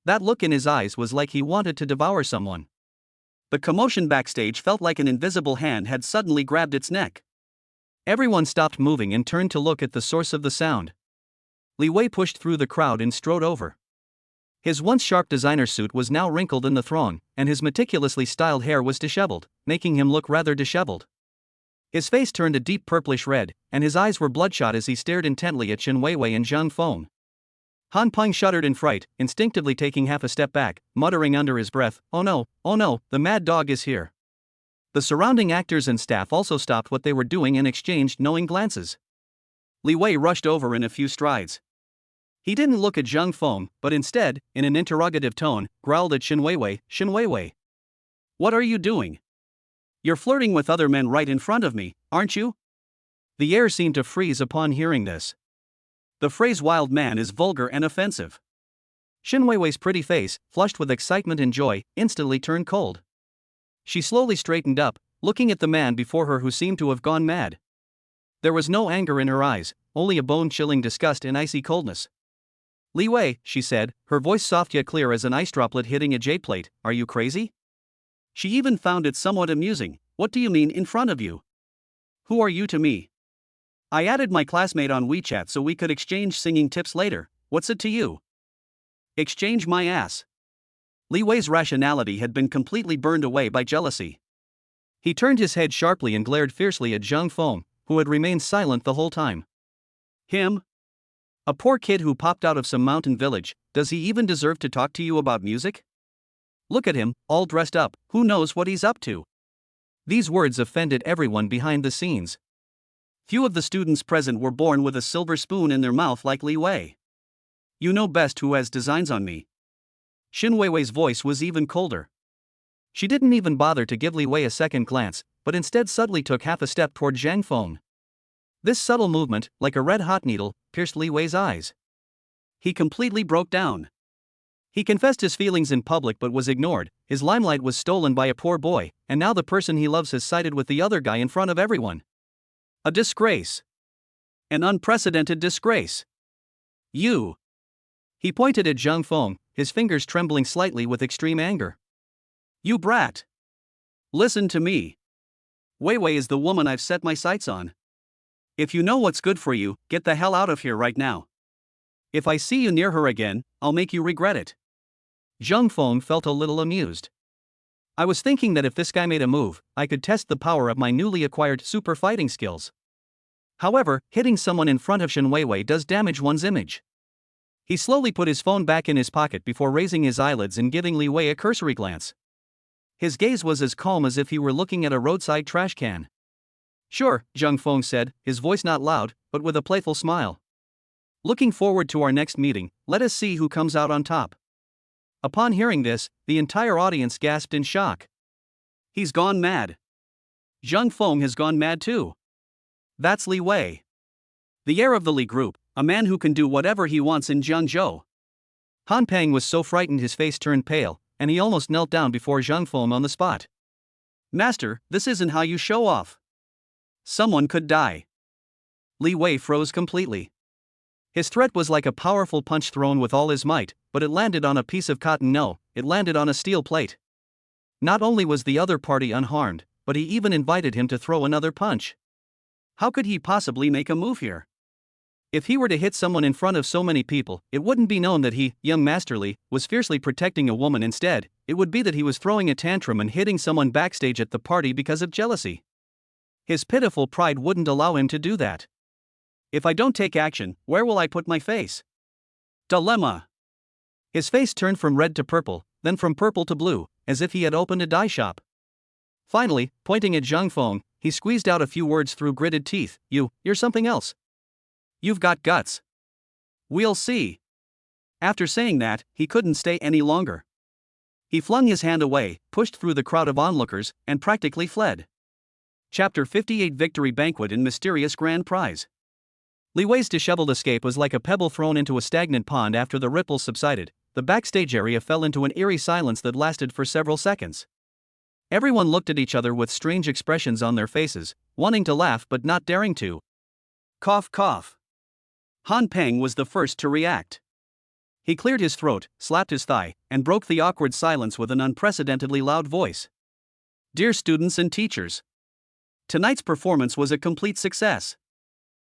That look in his eyes was like he wanted to devour someone. The commotion backstage felt like an invisible hand had suddenly grabbed its neck. Everyone stopped moving and turned to look at the source of the sound. Li Wei pushed through the crowd and strode over. His once sharp designer suit was now wrinkled in the throng, and his meticulously styled hair was disheveled, making him look rather disheveled. His face turned a deep purplish red, and his eyes were bloodshot as he stared intently at Shen Weiwei and Zhang Feng. Han Peng shuddered in fright, instinctively taking half a step back, muttering under his breath, oh no, the mad dog is here." The surrounding actors and staff also stopped what they were doing and exchanged knowing glances. Li Wei rushed over in a few strides. He didn't look at Zhang Feng, but instead, in an interrogative tone, growled at Shen Weiwei, "Shen Weiwei. What are you doing? You're flirting with other men right in front of me, aren't you?" The air seemed to freeze upon hearing this. The phrase wild man is vulgar and offensive. Shen Weiwei's pretty face, flushed with excitement and joy, instantly turned cold. She slowly straightened up, looking at the man before her who seemed to have gone mad. There was no anger in her eyes, only a bone-chilling disgust and icy coldness. "Li Wei," she said, her voice soft yet clear as an ice droplet hitting a jade plate, "are you crazy?" She even found it somewhat amusing. "What do you mean in front of you? Who are you to me? I added my classmate on WeChat so we could exchange singing tips later. What's it to you? Exchange my ass." Li Wei's rationality had been completely burned away by jealousy. He turned his head sharply and glared fiercely at Zhang Feng, who had remained silent the whole time. "Him? A poor kid who popped out of some mountain village, does he even deserve to talk to you about music?" Look at him, all dressed up, who knows what he's up to? These words offended everyone behind the scenes. Few of the students present were born with a silver spoon in their mouth like Li Wei. You know best who has designs on me. Xin Weiwei's voice was even colder. She didn't even bother to give Li Wei a second glance, but instead subtly took half a step toward Zhang Feng. This subtle movement, like a red-hot needle, pierced Li Wei's eyes. He completely broke down. He confessed his feelings in public but was ignored. His limelight was stolen by a poor boy, and now the person he loves has sided with the other guy in front of everyone. A disgrace. An unprecedented disgrace. You. He pointed at Zhang Feng, his fingers trembling slightly with extreme anger. You brat. Listen to me. Wei Wei is the woman I've set my sights on. If you know what's good for you, get the hell out of here right now. If I see you near her again, I'll make you regret it. Zhang Feng felt a little amused. I was thinking that if this guy made a move, I could test the power of my newly acquired super fighting skills. However, hitting someone in front of Shen Weiwei does damage one's image. He slowly put his phone back in his pocket before raising his eyelids and giving Li Wei a cursory glance. His gaze was as calm as if he were looking at a roadside trash can. Sure, Zhang Feng said, his voice not loud, but with a playful smile. Looking forward to our next meeting, let us see who comes out on top. Upon hearing this, the entire audience gasped in shock. He's gone mad. Zhang Feng has gone mad too. That's Li Wei. The heir of the Li group, a man who can do whatever he wants in Jiangzhou. Han Peng was so frightened his face turned pale, and he almost knelt down before Zhang Feng on the spot. Master, this isn't how you show off. Someone could die. Li Wei froze completely. His threat was like a powerful punch thrown with all his might, but it landed on a piece of cotton. No, it landed on a steel plate. Not only was the other party unharmed, but he even invited him to throw another punch. How could he possibly make a move here? If he were to hit someone in front of so many people, it wouldn't be known that he, young Master Li, was fiercely protecting a woman. Instead, it would be that he was throwing a tantrum and hitting someone backstage at the party because of jealousy. His pitiful pride wouldn't allow him to do that. If I don't take action, where will I put my face? Dilemma. His face turned from red to purple, then from purple to blue, as if he had opened a dye shop. Finally, pointing at Zhang Feng, he squeezed out a few words through gritted teeth. You're something else. You've got guts. We'll see. After saying that, he couldn't stay any longer. He flung his hand away, pushed through the crowd of onlookers, and practically fled. Chapter 58 Victory Banquet and Mysterious Grand Prize. Li Wei's disheveled escape was like a pebble thrown into a stagnant pond after the ripples subsided. The backstage area fell into an eerie silence that lasted for several seconds. Everyone looked at each other with strange expressions on their faces, wanting to laugh but not daring to. Cough cough. Han Peng was the first to react. He cleared his throat, slapped his thigh, and broke the awkward silence with an unprecedentedly loud voice. Dear students and teachers. Tonight's performance was a complete success.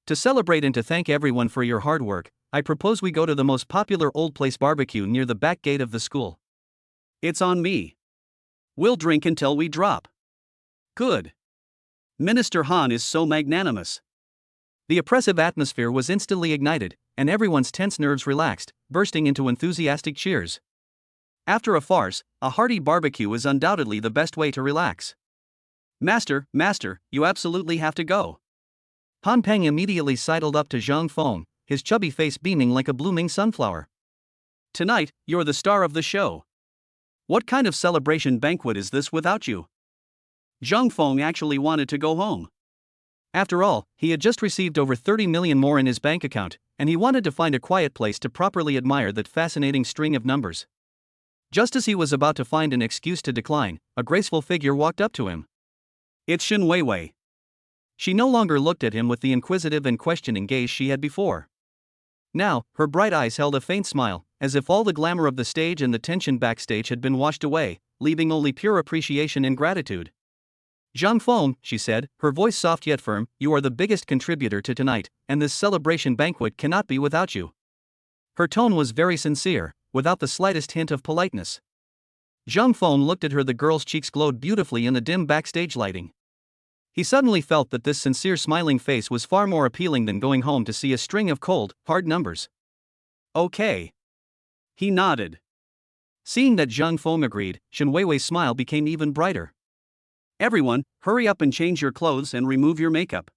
To celebrate and to thank everyone for your hard work, I propose we go to the most popular old place barbecue near the back gate of the school. It's on me. We'll drink until we drop. Good. Minister Han is so magnanimous. The oppressive atmosphere was instantly ignited, and everyone's tense nerves relaxed, bursting into enthusiastic cheers. After a farce, a hearty barbecue is undoubtedly the best way to relax. Master, you absolutely have to go. Han Peng immediately sidled up to Zhang Feng, his chubby face beaming like a blooming sunflower. Tonight, you're the star of the show. What kind of celebration banquet is this without you? Zhang Feng actually wanted to go home. After all, he had just received over 30 million more in his bank account, and he wanted to find a quiet place to properly admire that fascinating string of numbers. Just as he was about to find an excuse to decline, a graceful figure walked up to him. It's Shen Weiwei. She no longer looked at him with the inquisitive and questioning gaze she had before. Now, her bright eyes held a faint smile, as if all the glamour of the stage and the tension backstage had been washed away, leaving only pure appreciation and gratitude. Zhang Feng, she said, her voice soft yet firm, you are the biggest contributor to tonight, and this celebration banquet cannot be without you. Her tone was very sincere, without the slightest hint of politeness. Zhang Feng looked at her. The girl's cheeks glowed beautifully in the dim backstage lighting. He suddenly felt that this sincere smiling face was far more appealing than going home to see a string of cold, hard numbers. Okay. He nodded. Seeing that Zhang Feng agreed, Shen Weiwei's smile became even brighter. Everyone, hurry up and change your clothes and remove your makeup.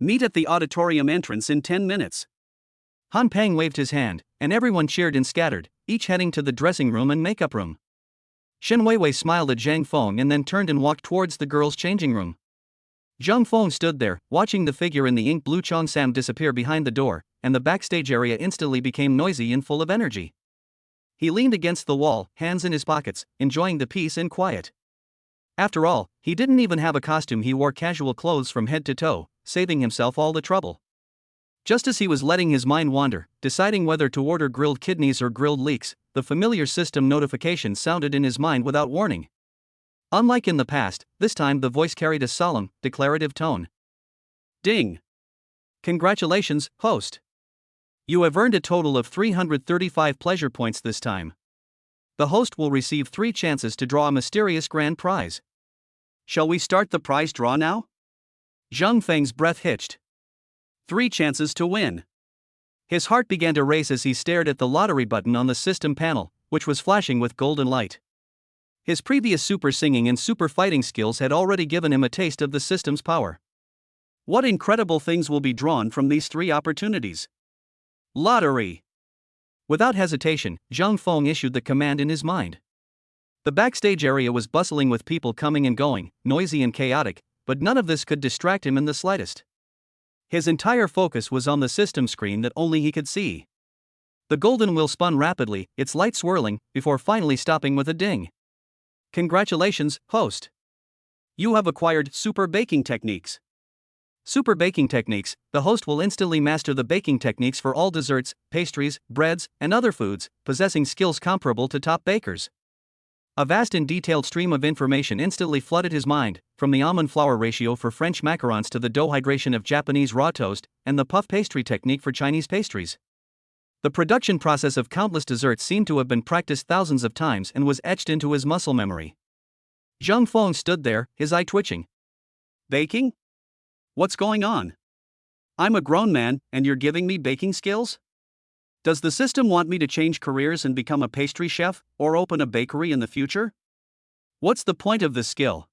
Meet at the auditorium entrance in 10 minutes. Han Peng waved his hand, and everyone cheered and scattered, each heading to the dressing room and makeup room. Shen Weiwei smiled at Zhang Feng and then turned and walked towards the girls' changing room. Zhang Feng stood there, watching the figure in the ink blue Cheongsam disappear behind the door, and the backstage area instantly became noisy and full of energy. He leaned against the wall, hands in his pockets, enjoying the peace and quiet. After all, he didn't even have a costume, he wore casual clothes from head to toe, saving himself all the trouble. Just as he was letting his mind wander, deciding whether to order grilled kidneys or grilled leeks, the familiar system notification sounded in his mind without warning. Unlike in the past, this time the voice carried a solemn, declarative tone. Ding! Congratulations, host! You have earned a total of 335 pleasure points this time. The host will receive 3 chances to draw a mysterious grand prize. Shall we start the prize draw now? Zhang Feng's breath hitched. 3 chances to win. His heart began to race as he stared at the lottery button on the system panel, which was flashing with golden light. His previous super singing and super fighting skills had already given him a taste of the system's power. What incredible things will be drawn from these 3 opportunities? Lottery! Without hesitation, Zhang Feng issued the command in his mind. The backstage area was bustling with people coming and going, noisy and chaotic, but none of this could distract him in the slightest. His entire focus was on the system screen that only he could see. The golden wheel spun rapidly, its light swirling, before finally stopping with a ding. Congratulations, host! You have acquired Super Baking Techniques. Super Baking Techniques, the host will instantly master the baking techniques for all desserts, pastries, breads, and other foods, possessing skills comparable to top bakers. A vast and detailed stream of information instantly flooded his mind, from the almond flour ratio for French macarons to the dough hydration of Japanese raw toast, and the puff pastry technique for Chinese pastries. The production process of countless desserts seemed to have been practiced thousands of times and was etched into his muscle memory. Zhang Feng stood there, his eye twitching. Baking? What's going on? I'm a grown man, and you're giving me baking skills? Does the system want me to change careers and become a pastry chef, or open a bakery in the future? What's the point of this skill?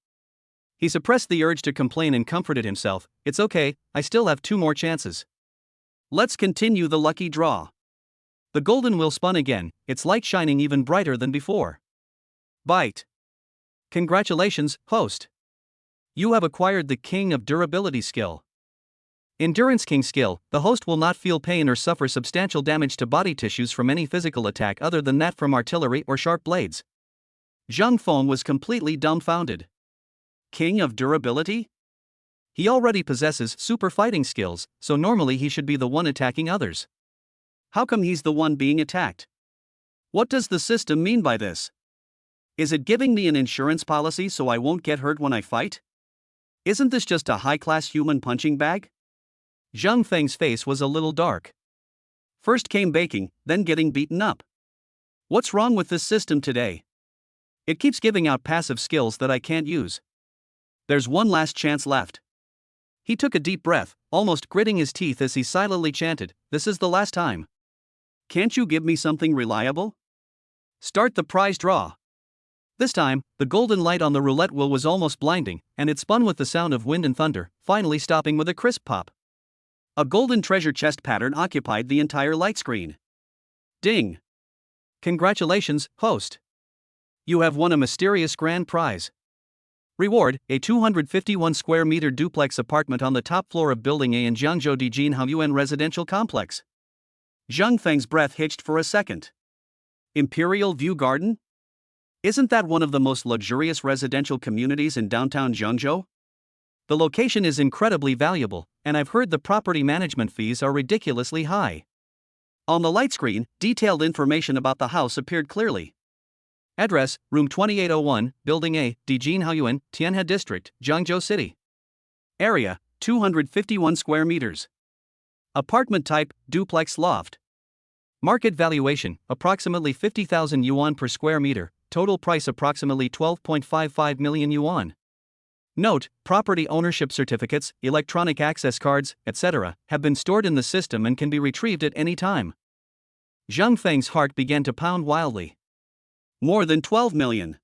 He suppressed the urge to complain and comforted himself. It's okay, I still have 2 more chances. Let's continue the lucky draw. The golden wheel spun again, its light shining even brighter than before. Bite! Congratulations, host! You have acquired the King of Durability skill. Endurance King skill, the host will not feel pain or suffer substantial damage to body tissues from any physical attack other than that from artillery or sharp blades. Zhang Feng was completely dumbfounded. King of Durability? He already possesses super fighting skills, so normally he should be the one attacking others. How come he's the one being attacked? What does the system mean by this? Is it giving me an insurance policy so I won't get hurt when I fight? Isn't this just a high-class human punching bag? Zhang Feng's face was a little dark. First came baking, then getting beaten up. What's wrong with this system today? It keeps giving out passive skills that I can't use. There's one last chance left. He took a deep breath, almost gritting his teeth as he silently chanted, "This is the last time. Can't you give me something reliable? Start the prize draw." This time, the golden light on the roulette wheel was almost blinding, and it spun with the sound of wind and thunder, finally stopping with a crisp pop. A golden treasure chest pattern occupied the entire light screen. Ding! Congratulations, host! You have won a mysterious grand prize. Reward, a 251 square meter duplex apartment on the top floor of Building A in Jiangzhou Dijinhao Yuan Residential Complex. Zhang Feng's breath hitched for a second. Imperial View Garden? Isn't that one of the most luxurious residential communities in downtown Jiangzhou? The location is incredibly valuable, and I've heard the property management fees are ridiculously high. On the light screen, detailed information about the house appeared clearly. Address, Room 2801, Building A, Dijinhao Yuan, Tianhe District, Jiangzhou City. Area, 251 square meters. Apartment type, duplex loft. Market valuation, approximately 50,000 yuan per square meter, total price approximately 12.55 million yuan. Note, property ownership certificates, electronic access cards, etc., have been stored in the system and can be retrieved at any time. Zhang Feng's heart began to pound wildly. More than 12 million.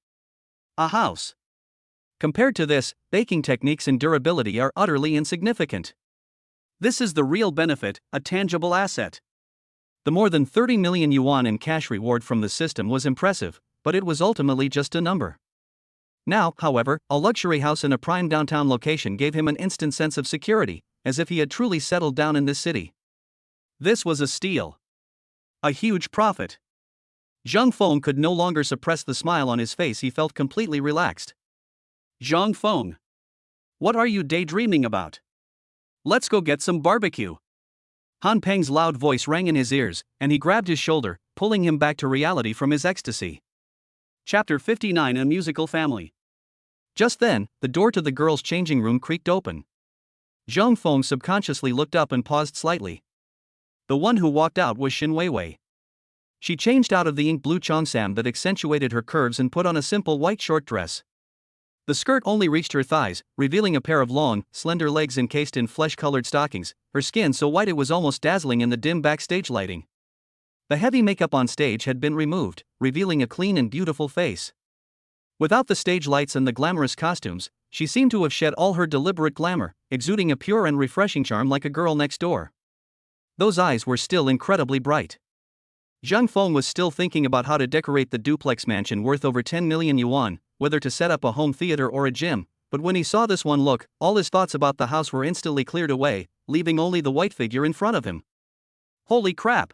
A house. Compared to this, baking techniques and durability are utterly insignificant. This is the real benefit, a tangible asset. The more than 30 million yuan in cash reward from the system was impressive, but it was ultimately just a number. Now, however, a luxury house in a prime downtown location gave him an instant sense of security, as if he had truly settled down in this city. This was a steal. A huge profit. Zhang Feng could no longer suppress the smile on his face. He felt completely relaxed. Zhang Feng. What are you daydreaming about? Let's go get some barbecue. Han Peng's loud voice rang in his ears, and he grabbed his shoulder, pulling him back to reality from his ecstasy. Chapter 59: A Musical Family. Just then, the door to the girls' changing room creaked open. Zhang Feng subconsciously looked up and paused slightly. The one who walked out was Xin Weiwei. She changed out of the ink blue cheongsam that accentuated her curves and put on a simple white short dress. The skirt only reached her thighs, revealing a pair of long, slender legs encased in flesh-colored stockings, her skin so white it was almost dazzling in the dim backstage lighting. The heavy makeup on stage had been removed, revealing a clean and beautiful face. Without the stage lights and the glamorous costumes, she seemed to have shed all her deliberate glamour, exuding a pure and refreshing charm like a girl next door. Those eyes were still incredibly bright. Zhang Feng was still thinking about how to decorate the duplex mansion worth over 10 million yuan, whether to set up a home theater or a gym, but when he saw this one look, all his thoughts about the house were instantly cleared away, leaving only the white figure in front of him. Holy crap!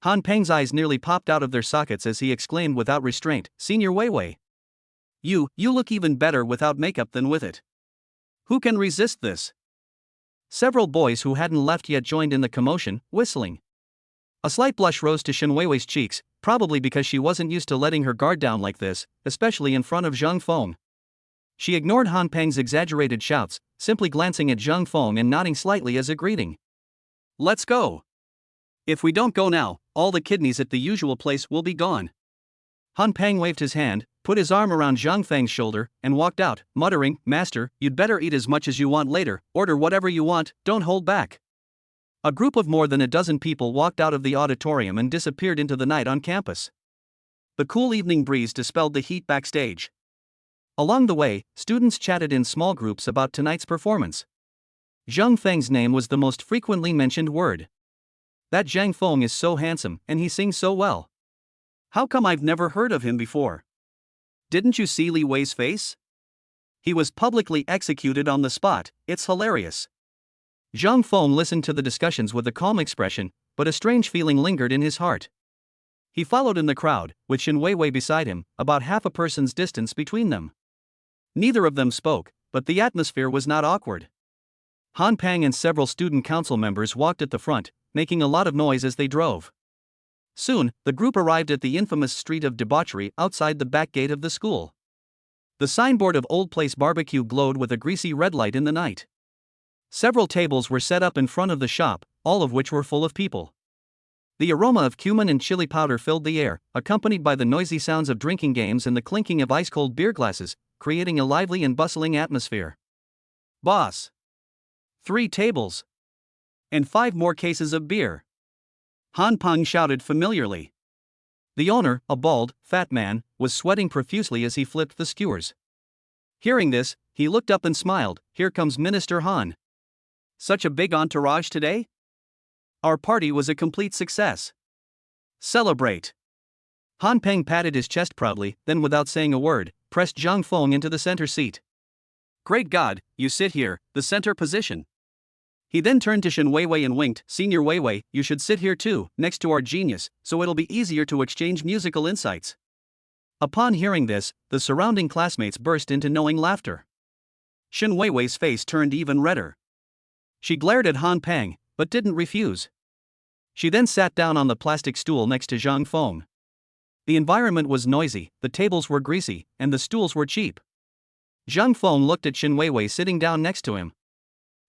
Han Peng's eyes nearly popped out of their sockets as he exclaimed without restraint, "Senior Weiwei. You look even better without makeup than with it. Who can resist this?" Several boys who hadn't left yet joined in the commotion, whistling. A slight blush rose to Xin Weiwei's cheeks, probably because she wasn't used to letting her guard down like this, especially in front of Zhang Feng. She ignored Han Peng's exaggerated shouts, simply glancing at Zhang Feng and nodding slightly as a greeting. "Let's go. If we don't go now, all the kidneys at the usual place will be gone." Han Peng waved his hand, put his arm around Zhang Feng's shoulder, and walked out, muttering, "Master, you'd better eat as much as you want later, order whatever you want, don't hold back." A group of more than a dozen people walked out of the auditorium and disappeared into the night on campus. The cool evening breeze dispelled the heat backstage. Along the way, students chatted in small groups about tonight's performance. Zhang Feng's name was the most frequently mentioned word. "That Zhang Feng is so handsome, and he sings so well. How come I've never heard of him before? Didn't you see Li Wei's face? He was publicly executed on the spot, it's hilarious." Zhang Feng listened to the discussions with a calm expression, but a strange feeling lingered in his heart. He followed in the crowd, with Xin Weiwei beside him, about half a person's distance between them. Neither of them spoke, but the atmosphere was not awkward. Han Peng and several student council members walked at the front, making a lot of noise as they drove. Soon, the group arrived at the infamous street of debauchery outside the back gate of the school. The signboard of Old Place Barbecue glowed with a greasy red light in the night. Several tables were set up in front of the shop, all of which were full of people. The aroma of cumin and chili powder filled the air, accompanied by the noisy sounds of drinking games and the clinking of ice-cold beer glasses, creating a lively and bustling atmosphere. "Boss! 3 tables! And 5 more cases of beer!" Han Peng shouted familiarly. The owner, a bald, fat man, was sweating profusely as he flipped the skewers. Hearing this, he looked up and smiled. "Here comes Minister Han. Such a big entourage today? Our party was a complete success. Celebrate." Han Peng patted his chest proudly, then without saying a word, pressed Zhang Feng into the center seat. "Great God, you sit here, the center position." He then turned to Xin Weiwei and winked, "Senior Weiwei, you should sit here too, next to our genius, so it'll be easier to exchange musical insights." Upon hearing this, the surrounding classmates burst into knowing laughter. Xin Weiwei's face turned even redder. She glared at Han Peng, but didn't refuse. She then sat down on the plastic stool next to Zhang Feng. The environment was noisy, the tables were greasy, and the stools were cheap. Zhang Feng looked at Xin Weiwei sitting down next to him.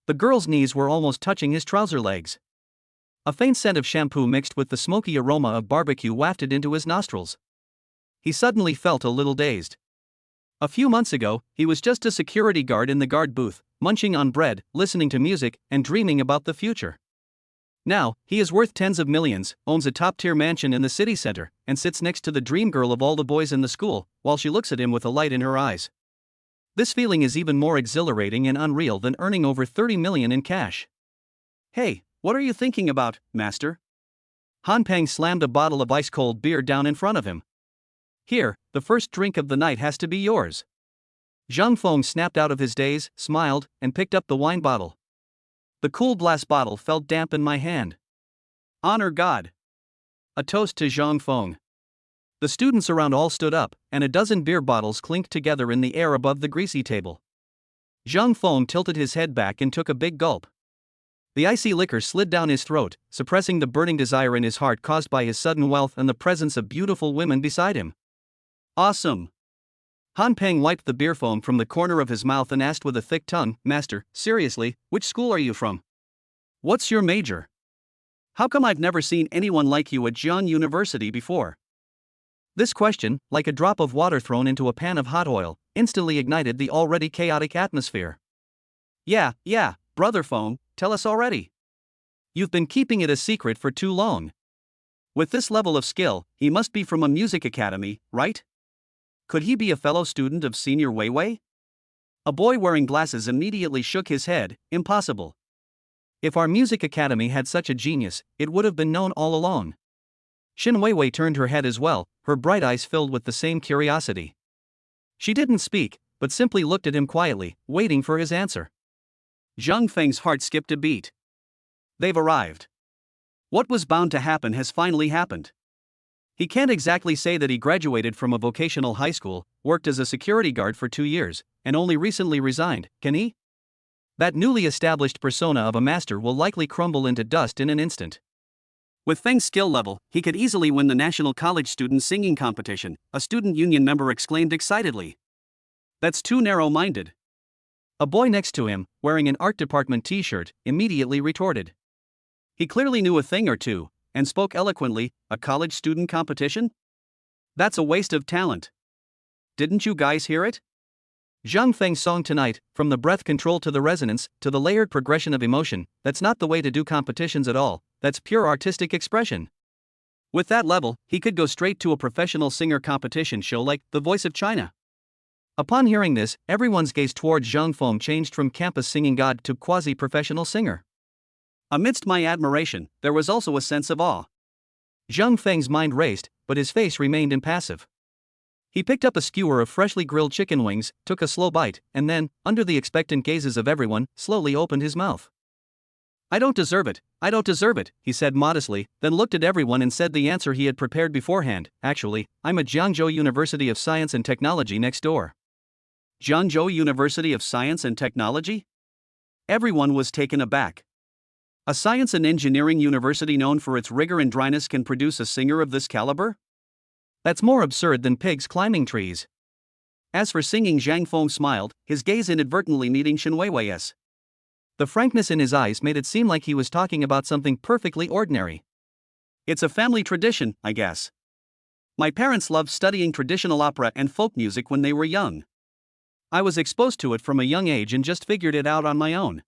The girl's knees were almost touching his trouser legs. A faint scent of shampoo mixed with the smoky aroma of barbecue wafted into his nostrils. He suddenly felt a little dazed. A few months ago, he was just a security guard in the guard booth, munching on bread, listening to music, and dreaming about the future. Now, he is worth tens of millions, owns a top-tier mansion in the city center, and sits next to the dream girl of all the boys in the school, while she looks at him with a light in her eyes. This feeling is even more exhilarating and unreal than earning over 30 million in cash. Hey, what are you thinking about, master? Han Peng slammed a bottle of ice-cold beer down in front of him. Here, the first drink of the night has to be yours. Zhang Feng snapped out of his daze, smiled, and picked up the wine bottle. The cool glass bottle felt damp in my hand. Honor God. A toast to Zhang Feng. The students around all stood up, and a dozen beer bottles clinked together in the air above the greasy table. Zhang Feng tilted his head back and took a big gulp. The icy liquor slid down his throat, suppressing the burning desire in his heart caused by his sudden wealth and the presence of beautiful women beside him. Awesome. Han Peng wiped the beer foam from the corner of his mouth and asked with a thick tongue, Master, seriously, which school are you from? What's your major? How come I've never seen anyone like you at Jian University before? This question, like a drop of water thrown into a pan of hot oil, instantly ignited the already chaotic atmosphere. Yeah, Brother Feng, tell us already. You've been keeping it a secret for too long. With this level of skill, he must be from a music academy, right? Could he be a fellow student of Senior Weiwei? A boy wearing glasses immediately shook his head. Impossible. If our music academy had such a genius, it would have been known all along. Xin Weiwei turned her head as well, her bright eyes filled with the same curiosity. She didn't speak, but simply looked at him quietly, waiting for his answer. Zhang Feng's heart skipped a beat. They've arrived. What was bound to happen has finally happened. He can't exactly say that he graduated from a vocational high school, worked as a security guard for 2 years, and only recently resigned, can he? That newly established persona of a master will likely crumble into dust in an instant. With Feng's skill level, he could easily win the National College Student Singing Competition, a student union member exclaimed excitedly. That's too narrow-minded. A boy next to him, wearing an art department t-shirt, immediately retorted. He clearly knew a thing or two, and spoke eloquently. A college student competition? That's a waste of talent. Didn't you guys hear it? Zhang Feng's song tonight, from the breath control to the resonance, to the layered progression of emotion, that's not the way to do competitions at all, that's pure artistic expression. With that level, he could go straight to a professional singer competition show like The Voice of China. Upon hearing this, everyone's gaze toward Zhang Feng changed from campus singing god to quasi-professional singer. Amidst my admiration, there was also a sense of awe. Zhang Feng's mind raced, but his face remained impassive. He picked up a skewer of freshly grilled chicken wings, took a slow bite, and then, under the expectant gazes of everyone, slowly opened his mouth. I don't deserve it, he said modestly, then looked at everyone and said the answer he had prepared beforehand. Actually, I'm at Jiangzhou University of Science and Technology next door. Jiangzhou University of Science and Technology? Everyone was taken aback. A science and engineering university known for its rigor and dryness can produce a singer of this caliber? That's more absurd than pigs climbing trees. As for singing, Zhang Feng smiled, his gaze inadvertently meeting Xin Weiwei's. The frankness in his eyes made it seem like he was talking about something perfectly ordinary. It's a family tradition, I guess. My parents loved studying traditional opera and folk music when they were young. I was exposed to it from a young age and just figured it out on my own.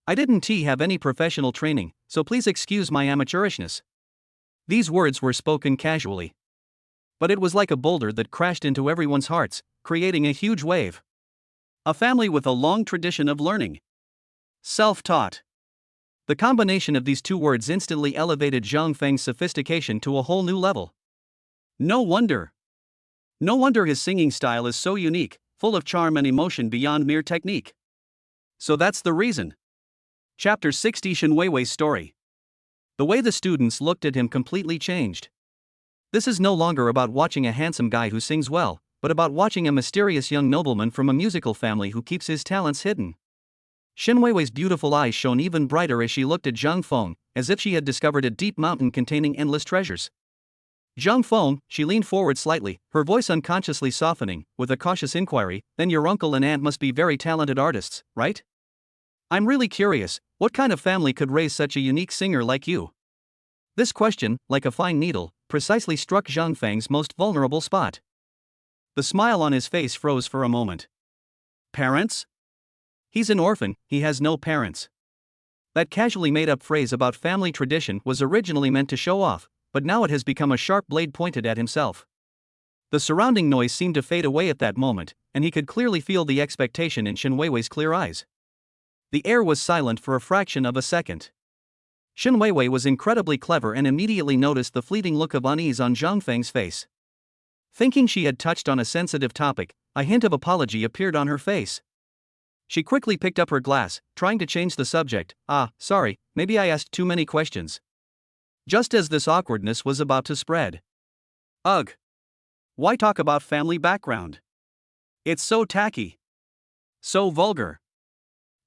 I didn't have any professional training, so please excuse my amateurishness. These words were spoken casually. But it was like a boulder that crashed into everyone's hearts, creating a huge wave. A family with a long tradition of learning. Self-taught. The combination of these two words instantly elevated Zhang Feng's sophistication to a whole new level. No wonder. No wonder his singing style is so unique, full of charm and emotion beyond mere technique. So that's the reason. Chapter 60 Xin Weiwei's story. The way the students looked at him completely changed. This is no longer about watching a handsome guy who sings well, but about watching a mysterious young nobleman from a musical family who keeps his talents hidden. Xin Weiwei's beautiful eyes shone even brighter as she looked at Zhang Feng, as if she had discovered a deep mountain containing endless treasures. Zhang Feng, she leaned forward slightly, her voice unconsciously softening, with a cautious inquiry, then your uncle and aunt must be very talented artists, right? I'm really curious, what kind of family could raise such a unique singer like you? This question, like a fine needle, precisely struck Zhang Feng's most vulnerable spot. The smile on his face froze for a moment. Parents? He's an orphan, he has no parents. That casually made-up phrase about family tradition was originally meant to show off, but now it has become a sharp blade pointed at himself. The surrounding noise seemed to fade away at that moment, and he could clearly feel the expectation in Shen Weiwei's clear eyes. The air was silent for a fraction of a second. Shen Weiwei was incredibly clever and immediately noticed the fleeting look of unease on Zhang Feng's face. Thinking she had touched on a sensitive topic, a hint of apology appeared on her face. She quickly picked up her glass, trying to change the subject. Sorry, maybe I asked too many questions. Just as this awkwardness was about to spread. Ugh. Why talk about family background? It's so tacky. So vulgar.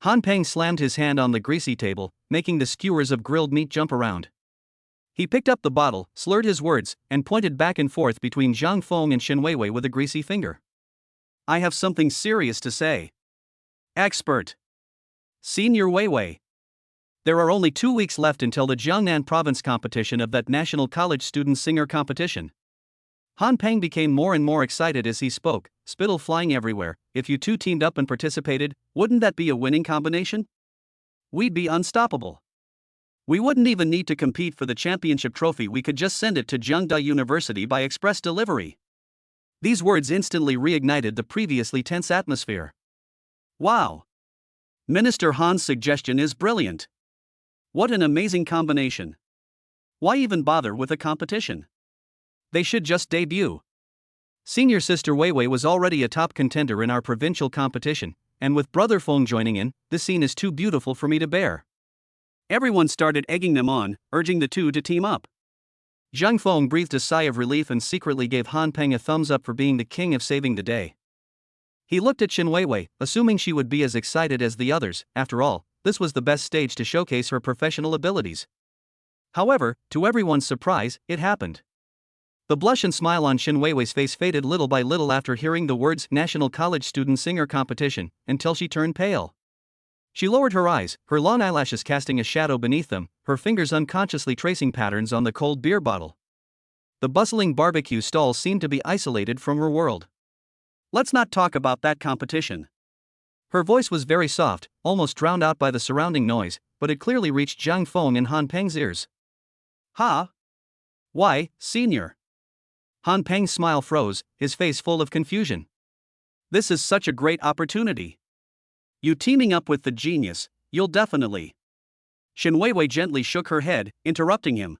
Han Peng slammed his hand on the greasy table, making the skewers of grilled meat jump around. He picked up the bottle, slurred his words, and pointed back and forth between Zhang Feng and Shen Weiwei with a greasy finger. I have something serious to say. Expert. Senior Weiwei. There are only 2 weeks left until the Jiangnan province competition of that national college student singer competition. Han Peng became more and more excited as he spoke, spittle flying everywhere. If you two teamed up and participated, wouldn't that be a winning combination? We'd be unstoppable. We wouldn't even need to compete for the championship trophy, we could just send it to Jiangda University by express delivery. These words instantly reignited the previously tense atmosphere. Wow! Minister Han's suggestion is brilliant. What an amazing combination. Why even bother with a competition? They should just debut. Senior sister Weiwei was already a top contender in our provincial competition, and with brother Feng joining in, this scene is too beautiful for me to bear. Everyone started egging them on, urging the two to team up. Zhang Feng breathed a sigh of relief and secretly gave Han Peng a thumbs up for being the king of saving the day. He looked at Shen Weiwei, assuming she would be as excited as the others. After all, this was the best stage to showcase her professional abilities. However, to everyone's surprise, it happened. The blush and smile on Shen Weiwei's face faded little by little after hearing the words National College Student Singer Competition, until she turned pale. She lowered her eyes, her long eyelashes casting a shadow beneath them, her fingers unconsciously tracing patterns on the cold beer bottle. The bustling barbecue stall seemed to be isolated from her world. Let's not talk about that competition. Her voice was very soft, almost drowned out by the surrounding noise, but it clearly reached Zhang Feng and Han Peng's ears. Ha! Why, senior? Han Peng's smile froze, his face full of confusion. This is such a great opportunity. You teaming up with the genius, you'll definitely. Shen Weiwei gently shook her head, interrupting him.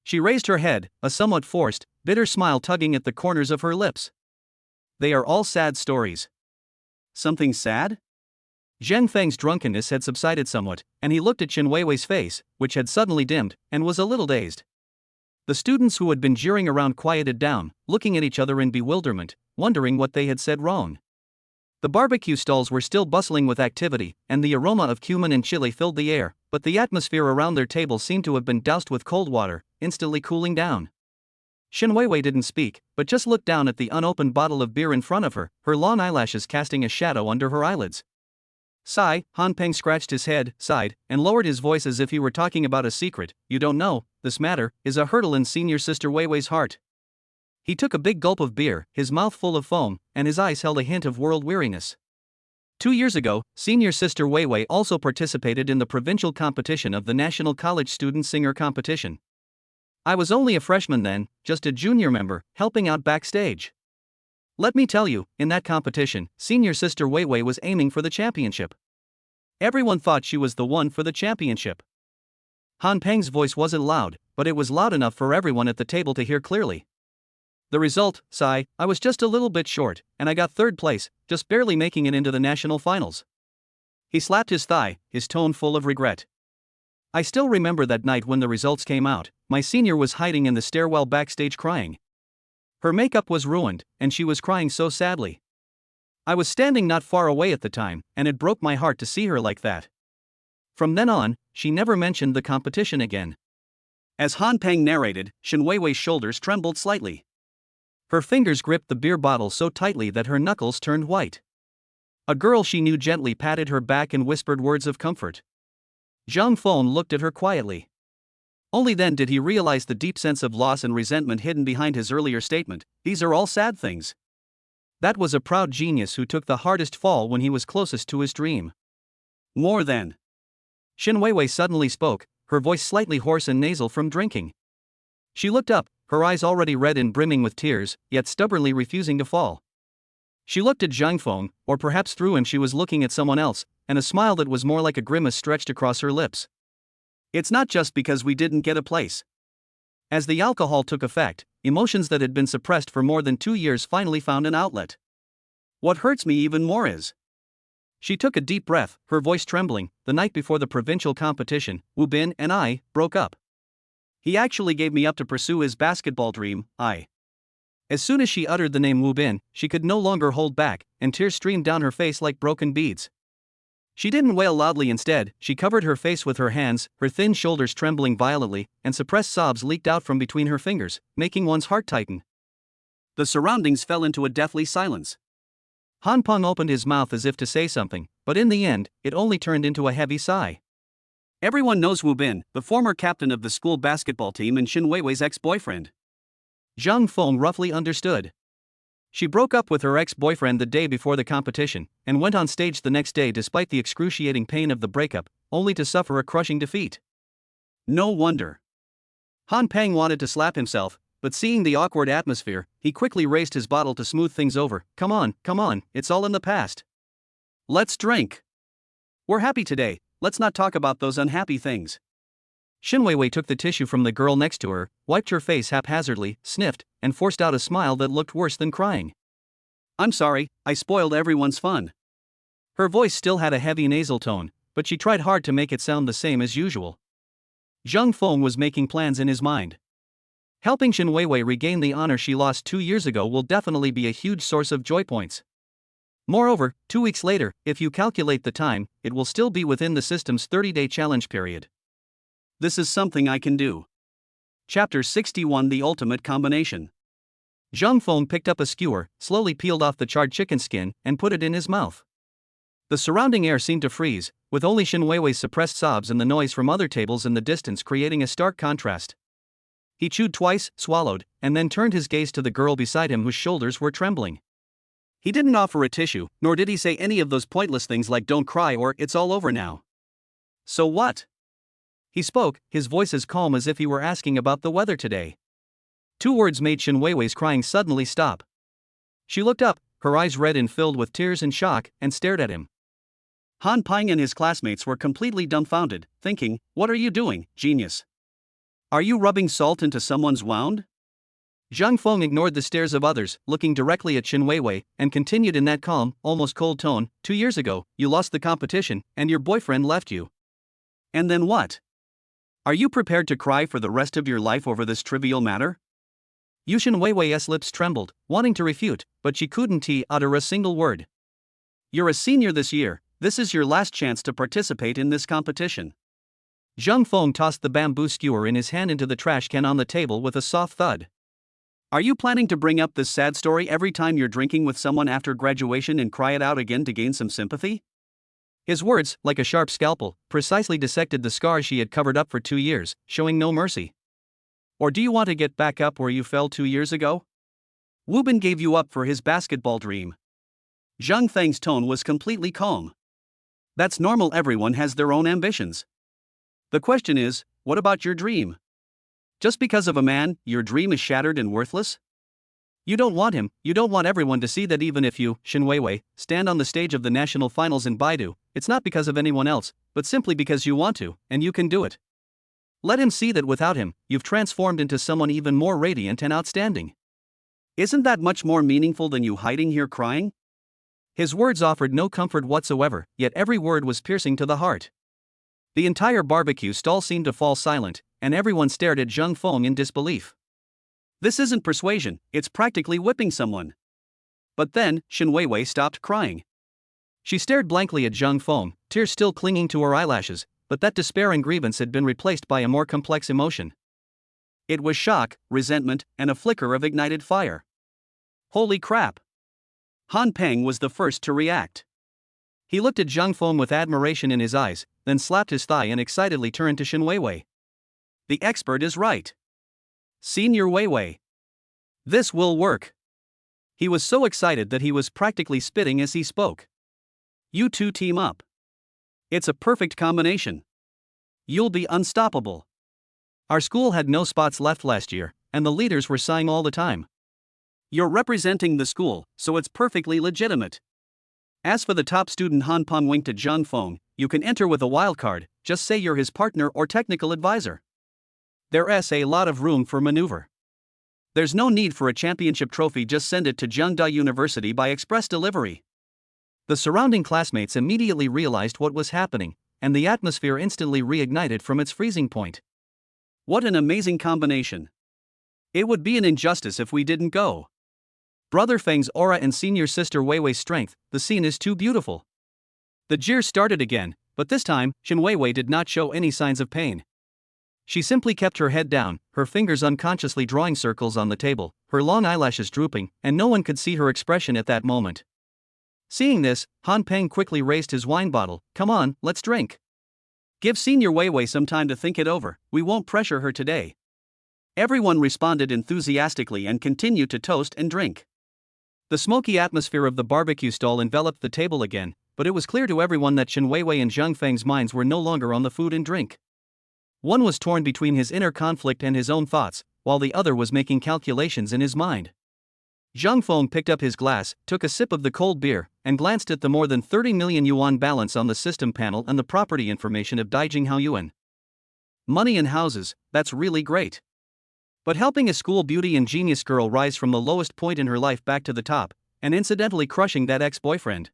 She raised her head, a somewhat forced, bitter smile tugging at the corners of her lips. They are all sad stories. Something sad? Zhang Feng's drunkenness had subsided somewhat, and he looked at Shen Weiwei's face, which had suddenly dimmed, and was a little dazed. The students who had been jeering around quieted down, looking at each other in bewilderment, wondering what they had said wrong. The barbecue stalls were still bustling with activity, and the aroma of cumin and chili filled the air, but the atmosphere around their table seemed to have been doused with cold water, instantly cooling down. Shen Weiwei didn't speak, but just looked down at the unopened bottle of beer in front of her, her long eyelashes casting a shadow under her eyelids. Sigh, Han Peng scratched his head, sighed, and lowered his voice as if he were talking about a secret. You don't know, this matter is a hurdle in senior sister Weiwei's heart. He took a big gulp of beer, his mouth full of foam, and his eyes held a hint of world weariness. 2 years ago, senior sister Weiwei also participated in the provincial competition of the National College Student Singer Competition. I was only a freshman then, just a junior member, helping out backstage. Let me tell you, in that competition, senior sister Weiwei was aiming for the championship. Everyone thought she was the one for the championship. Han Peng's voice wasn't loud, but it was loud enough for everyone at the table to hear clearly. The result, sigh, I was just a little bit short, and I got 3rd place, just barely making it into the national finals. He slapped his thigh, his tone full of regret. I still remember that night when the results came out. My senior was hiding in the stairwell backstage crying. Her makeup was ruined, and she was crying so sadly. I was standing not far away at the time, and it broke my heart to see her like that. From then on, she never mentioned the competition again. As Han Peng narrated, Shen Weiwei's shoulders trembled slightly. Her fingers gripped the beer bottle so tightly that her knuckles turned white. A girl she knew gently patted her back and whispered words of comfort. Zhang Feng looked at her quietly. Only then did he realize the deep sense of loss and resentment hidden behind his earlier statement. These are all sad things. That was a proud genius who took the hardest fall when he was closest to his dream. More than Shin Weiwei suddenly spoke, her voice slightly hoarse and nasal from drinking. She looked up, her eyes already red and brimming with tears, yet stubbornly refusing to fall. She looked at Zhang Feng, or perhaps through him she was looking at someone else, and a smile that was more like a grimace stretched across her lips. It's not just because we didn't get a place. As the alcohol took effect, emotions that had been suppressed for more than 2 years finally found an outlet. What hurts me even more is. She took a deep breath, her voice trembling. The night before the provincial competition, Wu Bin and I broke up. He actually gave me up to pursue his basketball dream. As soon as she uttered the name Wu Bin, she could no longer hold back, and tears streamed down her face like broken beads. She didn't wail loudly. Instead, she covered her face with her hands, her thin shoulders trembling violently, and suppressed sobs leaked out from between her fingers, making one's heart tighten. The surroundings fell into a deathly silence. Han Peng opened his mouth as if to say something, but in the end, it only turned into a heavy sigh. Everyone knows Wu Bin, the former captain of the school basketball team and Shin Weiwei's ex-boyfriend. Zhang Feng roughly understood. She broke up with her ex-boyfriend the day before the competition, and went on stage the next day despite the excruciating pain of the breakup, only to suffer a crushing defeat. No wonder. Han Peng wanted to slap himself, but seeing the awkward atmosphere, he quickly raised his bottle to smooth things over. Come on, it's all in the past. Let's drink. We're happy today, let's not talk about those unhappy things. Shin Weiwei took the tissue from the girl next to her, wiped her face haphazardly, sniffed, and forced out a smile that looked worse than crying. I'm sorry, I spoiled everyone's fun. Her voice still had a heavy nasal tone, but she tried hard to make it sound the same as usual. Zhang Feng was making plans in his mind. Helping Shin Weiwei regain the honor she lost 2 years ago will definitely be a huge source of joy points. Moreover, 2 weeks later, if you calculate the time, it will still be within the system's 30-day challenge period. This is something I can do. Chapter 61 The Ultimate Combination. Zhang Feng picked up a skewer, slowly peeled off the charred chicken skin, and put it in his mouth. The surrounding air seemed to freeze, with only Shin Weiwei's suppressed sobs and the noise from other tables in the distance creating a stark contrast. He chewed twice, swallowed, and then turned his gaze to the girl beside him whose shoulders were trembling. He didn't offer a tissue, nor did he say any of those pointless things like don't cry or it's all over now. So what? He spoke, his voice as calm as if he were asking about the weather today. 2 words made Shin Weiwei's crying suddenly stop. She looked up, her eyes red and filled with tears and shock, and stared at him. Han Peng and his classmates were completely dumbfounded, thinking, what are you doing, genius? Are you rubbing salt into someone's wound? Zhang Feng ignored the stares of others, looking directly at Shin Weiwei, and continued in that calm, almost cold tone, 2 years ago, you lost the competition, and your boyfriend left you. And then what? Are you prepared to cry for the rest of your life over this trivial matter? Shin Weiwei's lips trembled, wanting to refute, but she couldn't utter a single word. You're a senior this year, this is your last chance to participate in this competition. Zhang Feng tossed the bamboo skewer in his hand into the trash can on the table with a soft thud. Are you planning to bring up this sad story every time you're drinking with someone after graduation and cry it out again to gain some sympathy? His words, like a sharp scalpel, precisely dissected the scars she had covered up for 2 years, showing no mercy. Or do you want to get back up where you fell 2 years ago? Wu Bin gave you up for his basketball dream. Zhang Feng's tone was completely calm. That's normal, everyone has their own ambitions. The question is, what about your dream? Just because of a man, your dream is shattered and worthless? You don't want him, you don't want everyone to see that even if you, Shin Weiwei, stand on the stage of the national finals in Baidu, it's not because of anyone else, but simply because you want to, and you can do it. Let him see that without him, you've transformed into someone even more radiant and outstanding. Isn't that much more meaningful than you hiding here crying? His words offered no comfort whatsoever, yet every word was piercing to the heart. The entire barbecue stall seemed to fall silent, and everyone stared at Zhang Feng in disbelief. This isn't persuasion, it's practically whipping someone. But then, Shin Weiwei stopped crying. She stared blankly at Zhang Feng, tears still clinging to her eyelashes, but that despair and grievance had been replaced by a more complex emotion. It was shock, resentment, and a flicker of ignited fire. Holy crap! Han Peng was the first to react. He looked at Zhang Feng with admiration in his eyes, then slapped his thigh and excitedly turned to Shin Weiwei. The expert is right. Senior Weiwei. This will work. He was so excited that he was practically spitting as he spoke. You two team up. It's a perfect combination. You'll be unstoppable. Our school had no spots left last year, and the leaders were sighing all the time. You're representing the school, so it's perfectly legitimate. As for the top student, Han Peng winked at Zhang Feng, you can enter with a wild card, just say you're his partner or technical advisor. There's a lot of room for maneuver. There's no need for a championship trophy, just send it to Jiangda University by express delivery. The surrounding classmates immediately realized what was happening, and the atmosphere instantly reignited from its freezing point. What an amazing combination. It would be an injustice if we didn't go. Brother Feng's aura and senior sister Weiwei's strength, the scene is too beautiful. The jeers started again, but this time, Shen Weiwei did not show any signs of pain. She simply kept her head down, her fingers unconsciously drawing circles on the table, her long eyelashes drooping, and no one could see her expression at that moment. Seeing this, Han Peng quickly raised his wine bottle. Come on, let's drink. Give Senior Weiwei some time to think it over, we won't pressure her today. Everyone responded enthusiastically and continued to toast and drink. The smoky atmosphere of the barbecue stall enveloped the table again, but it was clear to everyone that Shen Weiwei and Zhang Feng's minds were no longer on the food and drink. One was torn between his inner conflict and his own thoughts, while the other was making calculations in his mind. Zhang Feng picked up his glass, took a sip of the cold beer, and glanced at the more than 30 million yuan balance on the system panel and the property information of Daijinghao Yuan. Money and houses, that's really great. But helping a school beauty and genius girl rise from the lowest point in her life back to the top, and incidentally crushing that ex-boyfriend.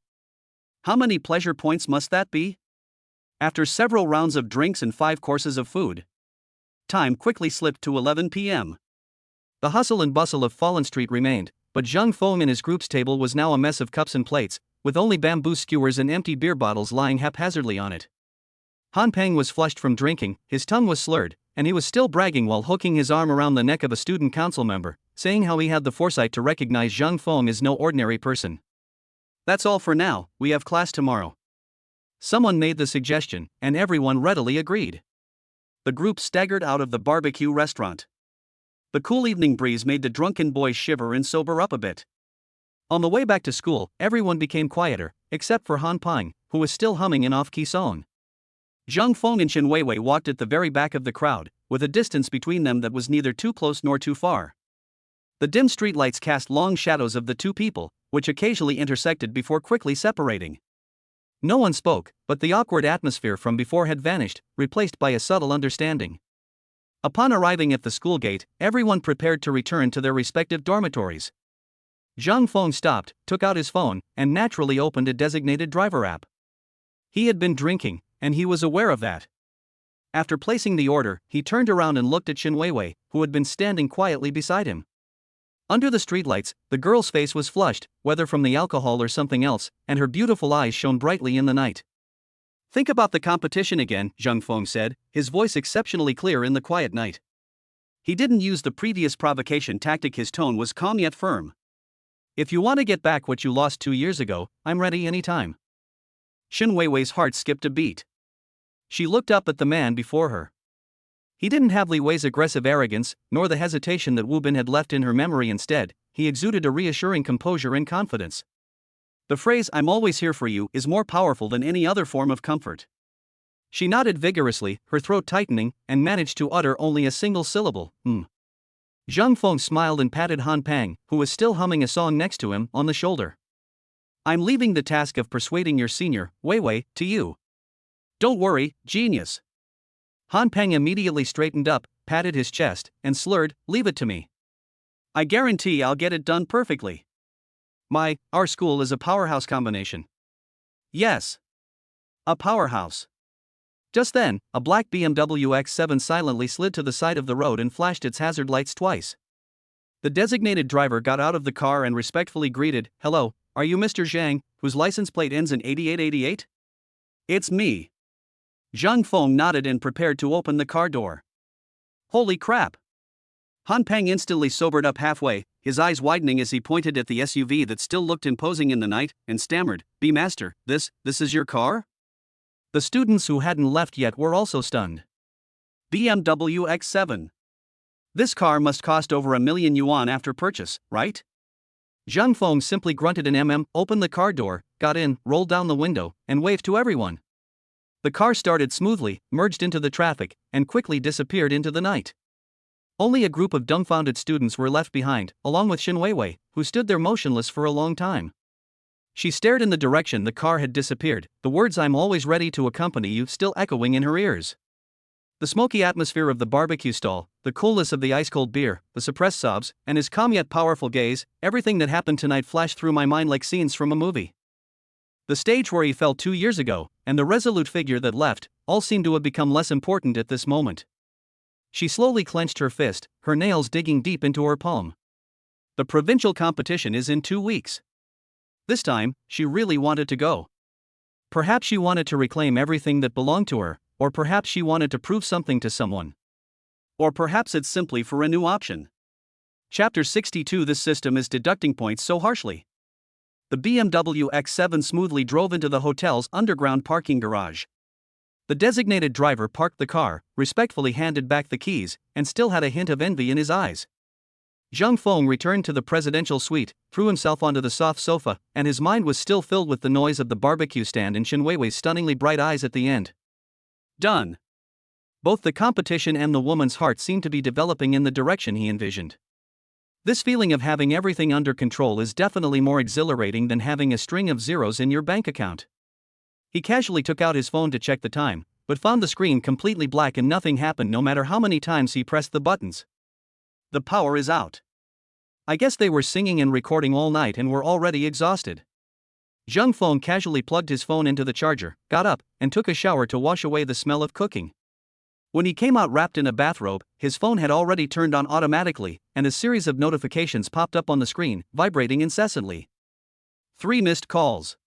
How many pleasure points must that be? After several rounds of drinks and 5 courses of food, time quickly slipped to 11 p.m. The hustle and bustle of Fallen Street remained, but Zhang Feng and his group's table was now a mess of cups and plates, with only bamboo skewers and empty beer bottles lying haphazardly on it. Han Peng was flushed from drinking, his tongue was slurred, and he was still bragging while hooking his arm around the neck of a student council member, saying how he had the foresight to recognize Zhang Feng as no ordinary person. That's all for now, we have class tomorrow. Someone made the suggestion, and everyone readily agreed. The group staggered out of the barbecue restaurant. The cool evening breeze made the drunken boys shiver and sober up a bit. On the way back to school, everyone became quieter, except for Han Peng, who was still humming an off-key song. Zhang Feng and Shen Weiwei walked at the very back of the crowd, with a distance between them that was neither too close nor too far. The dim streetlights cast long shadows of the two people, which occasionally intersected before quickly separating. No one spoke, but the awkward atmosphere from before had vanished, replaced by a subtle understanding. Upon arriving at the school gate, everyone prepared to return to their respective dormitories. Zhang Feng stopped, took out his phone, and naturally opened a designated driver app. He had been drinking, and he was aware of that. After placing the order, he turned around and looked at Shen Weiwei, who had been standing quietly beside him. Under the streetlights, the girl's face was flushed, whether from the alcohol or something else, and her beautiful eyes shone brightly in the night. Think about the competition again, Zhang Feng said, his voice exceptionally clear in the quiet night. He didn't use the previous provocation tactic, his tone was calm yet firm. If you want to get back what you lost 2 years ago, I'm ready anytime. Shen Weiwei's heart skipped a beat. She looked up at the man before her. He didn't have Li Wei's aggressive arrogance, nor the hesitation that Wu Bin had left in her memory. Instead, he exuded a reassuring composure and confidence. The phrase "I'm always here for you" is more powerful than any other form of comfort. She nodded vigorously, her throat tightening, and managed to utter only a single syllable, Zhang Feng smiled and patted Han Peng, who was still humming a song next to him, on the shoulder. I'm leaving the task of persuading your senior, Weiwei, to you. Don't worry, genius. Han Peng immediately straightened up, patted his chest, and slurred, leave it to me. I guarantee I'll get it done perfectly. Our school is a powerhouse combination. Yes. A powerhouse. Just then, a black BMW X7 silently slid to the side of the road and flashed its hazard lights twice. The designated driver got out of the car and respectfully greeted, hello, are you Mr. Zhang, whose license plate ends in 8888? It's me. Zhang Feng nodded and prepared to open the car door. Holy crap! Han Peng instantly sobered up halfway, his eyes widening as he pointed at the SUV that still looked imposing in the night, and stammered, Master, this is your car? The students who hadn't left yet were also stunned. BMW X7. This car must cost over 1 million yuan after purchase, right? Zhang Feng simply grunted an opened the car door, got in, rolled down the window, and waved to everyone. The car started smoothly, merged into the traffic, and quickly disappeared into the night. Only a group of dumbfounded students were left behind, along with Shen Weiwei, who stood there motionless for a long time. She stared in the direction the car had disappeared, the words "I'm always ready to accompany you" still echoing in her ears. The smoky atmosphere of the barbecue stall, the coolness of the ice-cold beer, the suppressed sobs, and his calm yet powerful gaze, everything that happened tonight flashed through my mind like scenes from a movie. The stage where he fell 2 years ago, and the resolute figure that left, all seemed to have become less important at this moment. She slowly clenched her fist, her nails digging deep into her palm. The provincial competition is in 2 weeks. This time, she really wanted to go. Perhaps she wanted to reclaim everything that belonged to her, or perhaps she wanted to prove something to someone. Or perhaps it's simply for a new option. Chapter 62. This system is deducting points so harshly. The BMW X7 smoothly drove into the hotel's underground parking garage. The designated driver parked the car, respectfully handed back the keys, and still had a hint of envy in his eyes. Zhang Feng returned to the presidential suite, threw himself onto the soft sofa, and his mind was still filled with the noise of the barbecue stand and Shen Weiwei's stunningly bright eyes at the end. Done. Both the competition and the woman's heart seemed to be developing in the direction he envisioned. This feeling of having everything under control is definitely more exhilarating than having a string of zeros in your bank account. He casually took out his phone to check the time, but found the screen completely black and nothing happened no matter how many times he pressed the buttons. The power is out. I guess they were singing and recording all night and were already exhausted. Zhang Feng casually plugged his phone into the charger, got up, and took a shower to wash away the smell of cooking. When he came out wrapped in a bathrobe, his phone had already turned on automatically, and a series of notifications popped up on the screen, vibrating incessantly. 3 missed calls.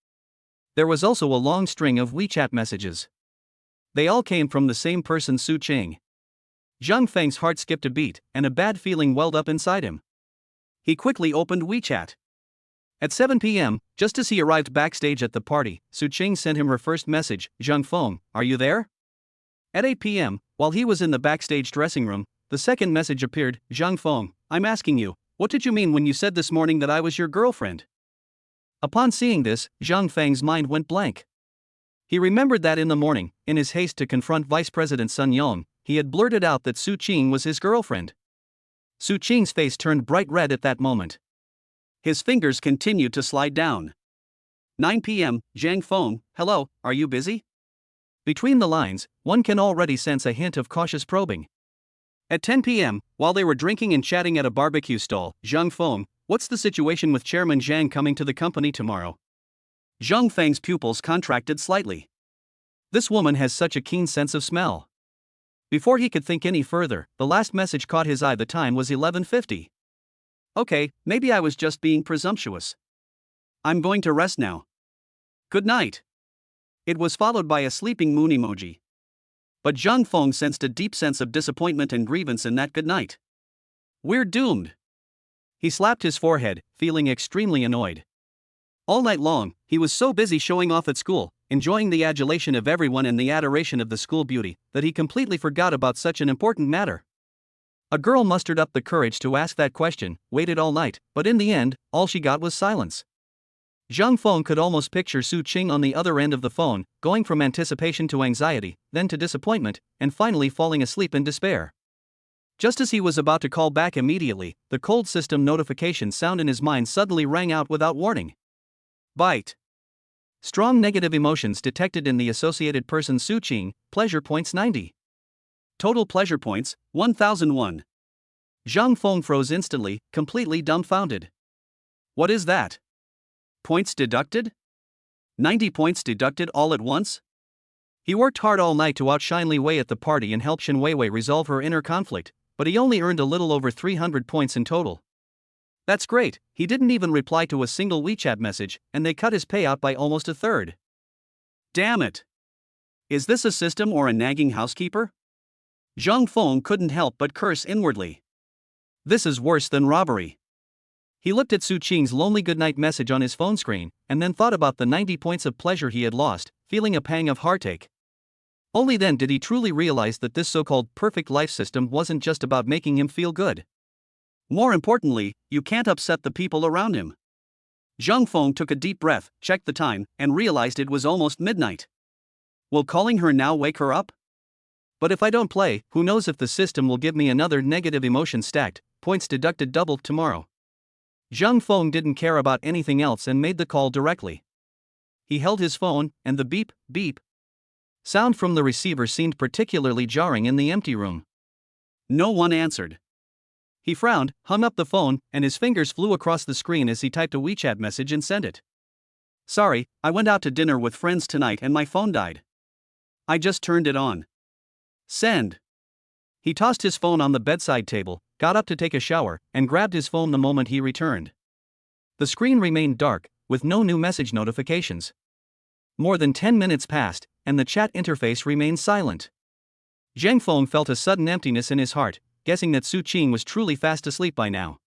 There was also a long string of WeChat messages. They all came from the same person, Su Qing. Zhang Feng's heart skipped a beat, and a bad feeling welled up inside him. He quickly opened WeChat. At 7 p.m., just as he arrived backstage at the party, Su Qing sent him her first message: "Zhang Feng, are you there?" At 8 p.m., while he was in the backstage dressing room, the second message appeared: "Zhang Feng, I'm asking you, what did you mean when you said this morning that I was your girlfriend?" Upon seeing this, Zhang Feng's mind went blank. He remembered that in the morning, in his haste to confront Vice President Sun Yong, he had blurted out that Su Qing was his girlfriend. Su Qing's face turned bright red at that moment. His fingers continued to slide down. 9 p.m., Zhang Feng, hello, are you busy? Between the lines, one can already sense a hint of cautious probing. At 10 p.m., while they were drinking and chatting at a barbecue stall, Zhang Feng, what's the situation with Chairman Zhang coming to the company tomorrow? Zhang Feng's pupils contracted slightly. This woman has such a keen sense of smell. Before he could think any further, the last message caught his eye. The time was 11:50. Okay, maybe I was just being presumptuous. I'm going to rest now. Good night. It was followed by a sleeping moon emoji. But Zhang Feng sensed a deep sense of disappointment and grievance in that good night. We're doomed. He slapped his forehead, feeling extremely annoyed. All night long, he was so busy showing off at school, enjoying the adulation of everyone and the adoration of the school beauty, that he completely forgot about such an important matter. A girl mustered up the courage to ask that question, waited all night, but in the end, all she got was silence. Zhang Feng could almost picture Su Qing on the other end of the phone, going from anticipation to anxiety, then to disappointment, and finally falling asleep in despair. Just as he was about to call back immediately, the cold system notification sound in his mind suddenly rang out without warning. Bite. Strong negative emotions detected in the associated person Su Qing, pleasure points 90. Total pleasure points, 1001. Zhang Feng froze instantly, completely dumbfounded. What is that? Points deducted? 90 points deducted all at once? He worked hard all night to outshine Li Wei at the party and help Shen Weiwei resolve her inner conflict, but he only earned a little over 300 points in total. That's great, he didn't even reply to a single WeChat message, and they cut his payout by almost a third. Damn it! Is this a system or a nagging housekeeper? Zhang Feng couldn't help but curse inwardly. This is worse than robbery. He looked at Su Qing's lonely goodnight message on his phone screen, and then thought about the 90 points of pleasure he had lost, feeling a pang of heartache. Only then did he truly realize that this so-called perfect life system wasn't just about making him feel good. More importantly, you can't upset the people around him. Zhang Feng took a deep breath, checked the time, and realized it was almost midnight. Will calling her now wake her up? But if I don't play, who knows if the system will give me another negative emotion stacked, points deducted double tomorrow. Zhang Feng didn't care about anything else and made the call directly. He held his phone, and the beep, beep sound from the receiver seemed particularly jarring in the empty room. No one answered. He frowned, hung up the phone, and his fingers flew across the screen as he typed a WeChat message and sent it. Sorry, I went out to dinner with friends tonight and my phone died. I just turned it on. Send. He tossed his phone on the bedside table, got up to take a shower, and grabbed his phone the moment he returned. The screen remained dark, with no new message notifications. More than 10 minutes passed, and the chat interface remained silent. Zhang Feng felt a sudden emptiness in his heart, guessing that Su Qing was truly fast asleep by now.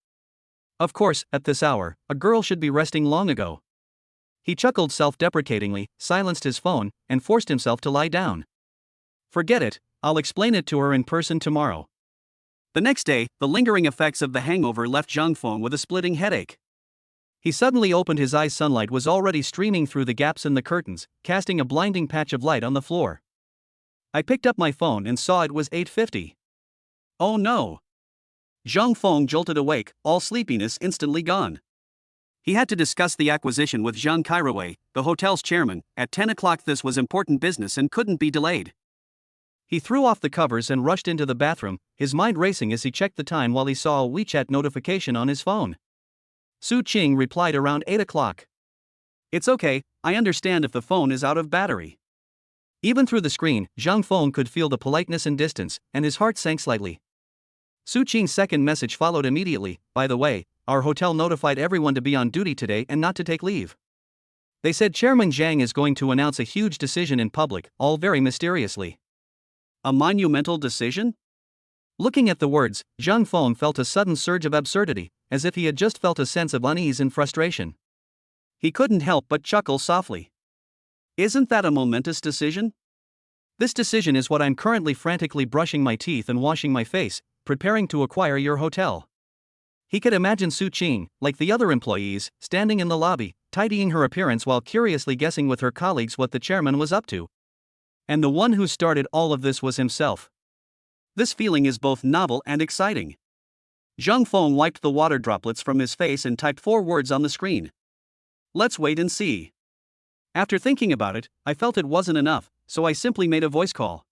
Of course, at this hour, a girl should be resting long ago. He chuckled self-deprecatingly, silenced his phone, and forced himself to lie down. Forget it, I'll explain it to her in person tomorrow. The next day, the lingering effects of the hangover left Zhang Feng with a splitting headache. He suddenly opened his eyes. Sunlight was already streaming through the gaps in the curtains, casting a blinding patch of light on the floor. I picked up my phone and saw it was 8:50. Oh no! Zhang Feng jolted awake, all sleepiness instantly gone. He had to discuss the acquisition with Zhang Kairuwei, the hotel's chairman, at 10 o'clock. This was important business and couldn't be delayed. He threw off the covers and rushed into the bathroom, his mind racing as he checked the time while he saw a WeChat notification on his phone. Su Qing replied around 8 o'clock. It's okay, I understand if the phone is out of battery. Even through the screen, Zhang Feng could feel the politeness and distance, and his heart sank slightly. Su Qing's second message followed immediately. By the way, our hotel notified everyone to be on duty today and not to take leave. They said Chairman Zhang is going to announce a huge decision in public, all very mysteriously. A monumental decision? Looking at the words, Zhang Feng felt a sudden surge of absurdity, as if he had just felt a sense of unease and frustration. He couldn't help but chuckle softly. Isn't that a momentous decision? This decision is what I'm currently frantically brushing my teeth and washing my face, preparing to acquire your hotel. He could imagine Su Qing, like the other employees, standing in the lobby, tidying her appearance while curiously guessing with her colleagues what the chairman was up to. And the one who started all of this was himself. This feeling is both novel and exciting. Zhang Feng wiped the water droplets from his face and typed 4 words on the screen. Let's wait and see. After thinking about it, I felt it wasn't enough, so I simply made a voice call.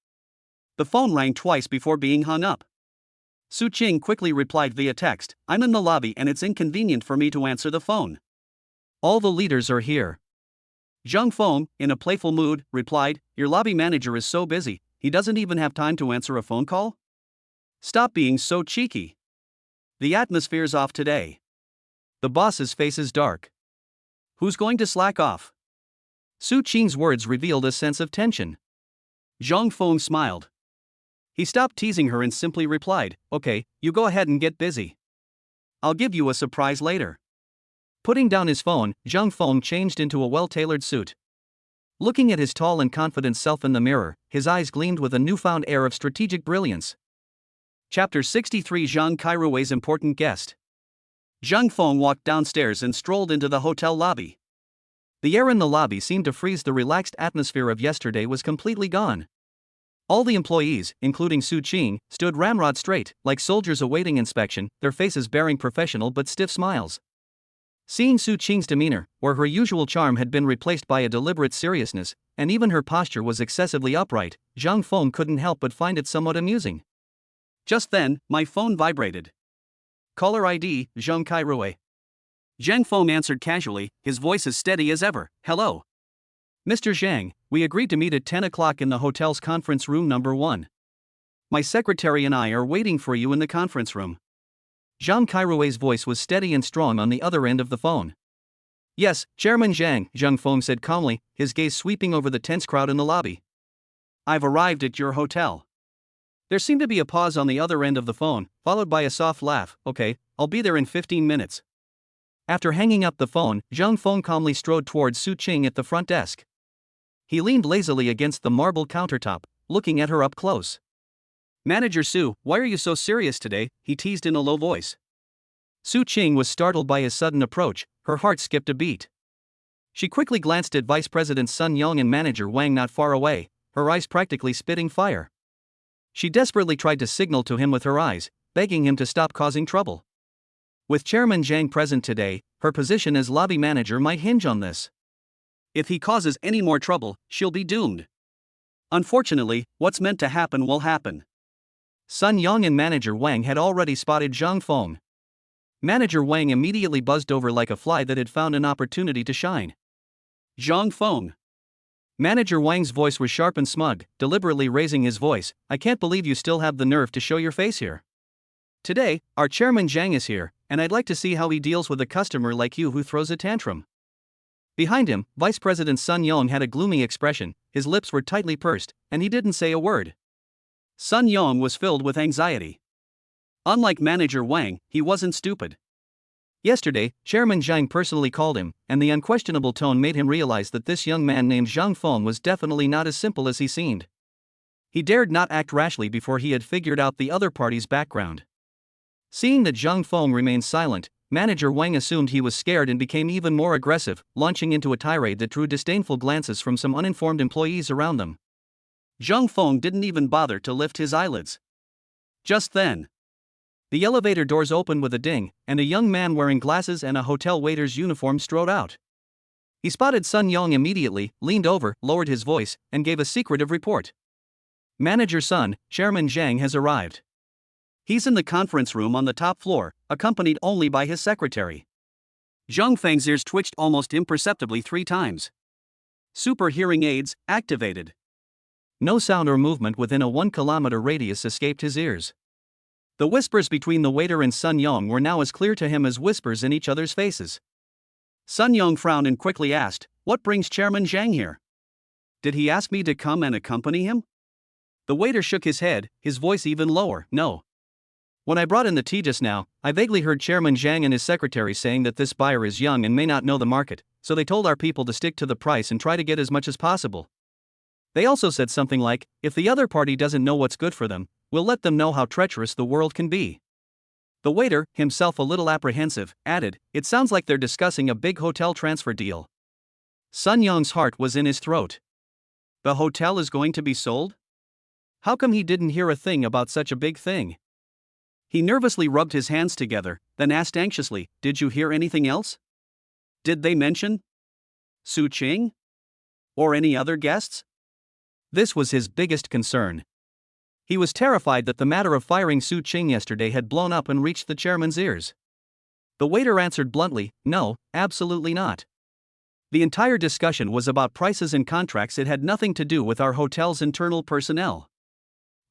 The phone rang twice before being hung up. Su Qing quickly replied via text, I'm in the lobby and it's inconvenient for me to answer the phone. All the leaders are here. Zhang Feng, in a playful mood, replied, your lobby manager is so busy, he doesn't even have time to answer a phone call? Stop being so cheeky. The atmosphere's off today. The boss's face is dark. Who's going to slack off? Su Qing's words revealed a sense of tension. Zhang Feng smiled. He stopped teasing her and simply replied, okay, you go ahead and get busy. I'll give you a surprise later. Putting down his phone, Zhang Feng changed into a well-tailored suit. Looking at his tall and confident self in the mirror, his eyes gleamed with a newfound air of strategic brilliance. Chapter 63 Zhang Kairuwei's important guest. Zhang Feng walked downstairs and strolled into the hotel lobby. The air in the lobby seemed to freeze. The relaxed atmosphere of yesterday was completely gone. All the employees, including Su Qing, stood ramrod straight, like soldiers awaiting inspection, their faces bearing professional but stiff smiles. Seeing Su Qing's demeanor, where her usual charm had been replaced by a deliberate seriousness, and even her posture was excessively upright, Zhang Feng couldn't help but find it somewhat amusing. Just then, my phone vibrated. Caller ID, Zhang Kairuwei. Zhang Feng answered casually, his voice as steady as ever. Hello. Mr. Zhang, we agreed to meet at 10 o'clock in the hotel's conference room number 1. My secretary and I are waiting for you in the conference room. Zhang Kairuwei's voice was steady and strong on the other end of the phone. Yes, Chairman Zhang, Zhang Feng said calmly, his gaze sweeping over the tense crowd in the lobby. I've arrived at your hotel. There seemed to be a pause on the other end of the phone, followed by a soft laugh. Okay, I'll be there in 15 minutes. After hanging up the phone, Zhang Feng calmly strode towards Su Qing at the front desk. He leaned lazily against the marble countertop, looking at her up close. Manager Su, why are you so serious today? He teased in a low voice. Su Qing was startled by his sudden approach, her heart skipped a beat. She quickly glanced at Vice President Sun Yong and Manager Wang not far away, her eyes practically spitting fire. She desperately tried to signal to him with her eyes, begging him to stop causing trouble. With Chairman Zhang present today, her position as lobby manager might hinge on this. If he causes any more trouble, she'll be doomed. Unfortunately, what's meant to happen will happen. Sun Yang and Manager Wang had already spotted Zhang Feng. Manager Wang immediately buzzed over like a fly that had found an opportunity to shine. Zhang Feng. Manager Wang's voice was sharp and smug, deliberately raising his voice. I can't believe you still have the nerve to show your face here. Today, our chairman Zhang is here, and I'd like to see how he deals with a customer like you who throws a tantrum. Behind him, Vice President Sun Yong had a gloomy expression, his lips were tightly pursed, and he didn't say a word. Sun Yong was filled with anxiety. Unlike Manager Wang, he wasn't stupid. Yesterday, Chairman Zhang personally called him, and the unquestionable tone made him realize that this young man named Zhang Feng was definitely not as simple as he seemed. He dared not act rashly before he had figured out the other party's background. Seeing that Zhang Feng remained silent, Manager Wang assumed he was scared and became even more aggressive, launching into a tirade that drew disdainful glances from some uninformed employees around them. Zhang Feng didn't even bother to lift his eyelids. Just then, the elevator doors opened with a ding, and a young man wearing glasses and a hotel waiter's uniform strode out. He spotted Sun Yong immediately, leaned over, lowered his voice, and gave a secretive report. Manager Sun, Chairman Zhang has arrived. He's in the conference room on the top floor, accompanied only by his secretary. Zhang Feng's ears twitched almost imperceptibly 3 times. Super hearing aids activated. No sound or movement within a 1-kilometer radius escaped his ears. The whispers between the waiter and Sun Yong were now as clear to him as whispers in each other's faces. Sun Yong frowned and quickly asked, "What brings Chairman Zhang here? Did he ask me to come and accompany him?" The waiter shook his head, his voice even lower. "No. When I brought in the tea just now, I vaguely heard Chairman Zhang and his secretary saying that this buyer is young and may not know the market, so they told our people to stick to the price and try to get as much as possible. They also said something like, if the other party doesn't know what's good for them, we'll let them know how treacherous the world can be." The waiter, himself a little apprehensive, added, "It sounds like they're discussing a big hotel transfer deal." Sun Yong's heart was in his throat. The hotel is going to be sold? How come he didn't hear a thing about such a big thing? He nervously rubbed his hands together, then asked anxiously, "Did you hear anything else? Did they mention Su Qing? Or any other guests?" This was his biggest concern. He was terrified that the matter of firing Su Qing yesterday had blown up and reached the chairman's ears. The waiter answered bluntly, "No, absolutely not. The entire discussion was about prices and contracts. It had nothing to do with our hotel's internal personnel."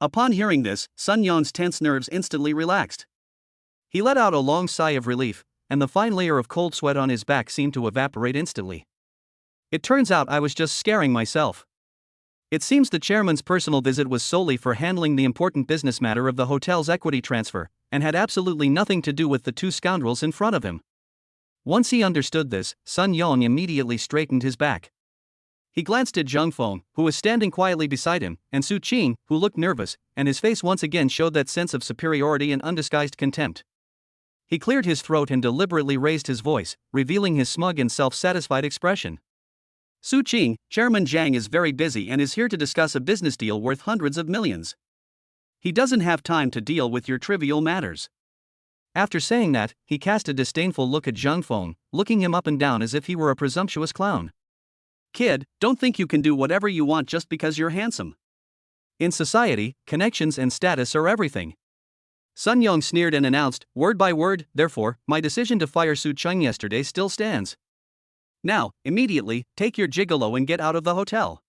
Upon hearing this, Sun Yong's tense nerves instantly relaxed. He let out a long sigh of relief, and the fine layer of cold sweat on his back seemed to evaporate instantly. "It turns out I was just scaring myself. It seems the chairman's personal visit was solely for handling the important business matter of the hotel's equity transfer, and had absolutely nothing to do with the 2 scoundrels in front of him." Once he understood this, Sun Yong immediately straightened his back. He glanced at Zhang Feng, who was standing quietly beside him, and Su Qing, who looked nervous, and his face once again showed that sense of superiority and undisguised contempt. He cleared his throat and deliberately raised his voice, revealing his smug and self-satisfied expression. "Su Qing, Chairman Zhang is very busy and is here to discuss a business deal worth hundreds of millions. He doesn't have time to deal with your trivial matters." After saying that, he cast a disdainful look at Zhang Feng, looking him up and down as if he were a presumptuous clown. "Kid, don't think you can do whatever you want just because you're handsome. In society, connections and status are everything." Sun Yong sneered and announced, "Word by word, therefore, my decision to fire Su Qing yesterday still stands. Now, immediately, take your gigolo and get out of the hotel."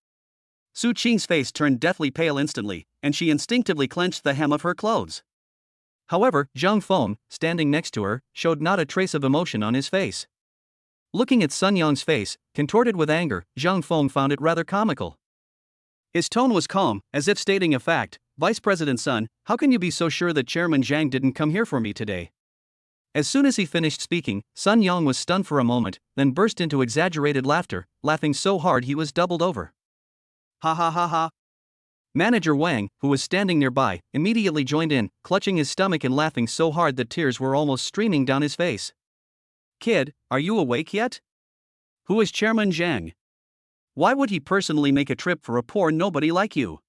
Su Qing's face turned deathly pale instantly, and she instinctively clenched the hem of her clothes. However, Zhang Feng, standing next to her, showed not a trace of emotion on his face. Looking at Sun Yong's face, contorted with anger, Zhang Feng found it rather comical. His tone was calm, as if stating a fact. "Vice President Sun, how can you be so sure that Chairman Zhang didn't come here for me today?" As soon as he finished speaking, Sun Yong was stunned for a moment, then burst into exaggerated laughter, laughing so hard he was doubled over. "Ha ha ha ha." Manager Wang, who was standing nearby, immediately joined in, clutching his stomach and laughing so hard that tears were almost streaming down his face. "Kid, are you awake yet? Who is Chairman Zhang?" Why would he personally make a trip for a poor nobody like you?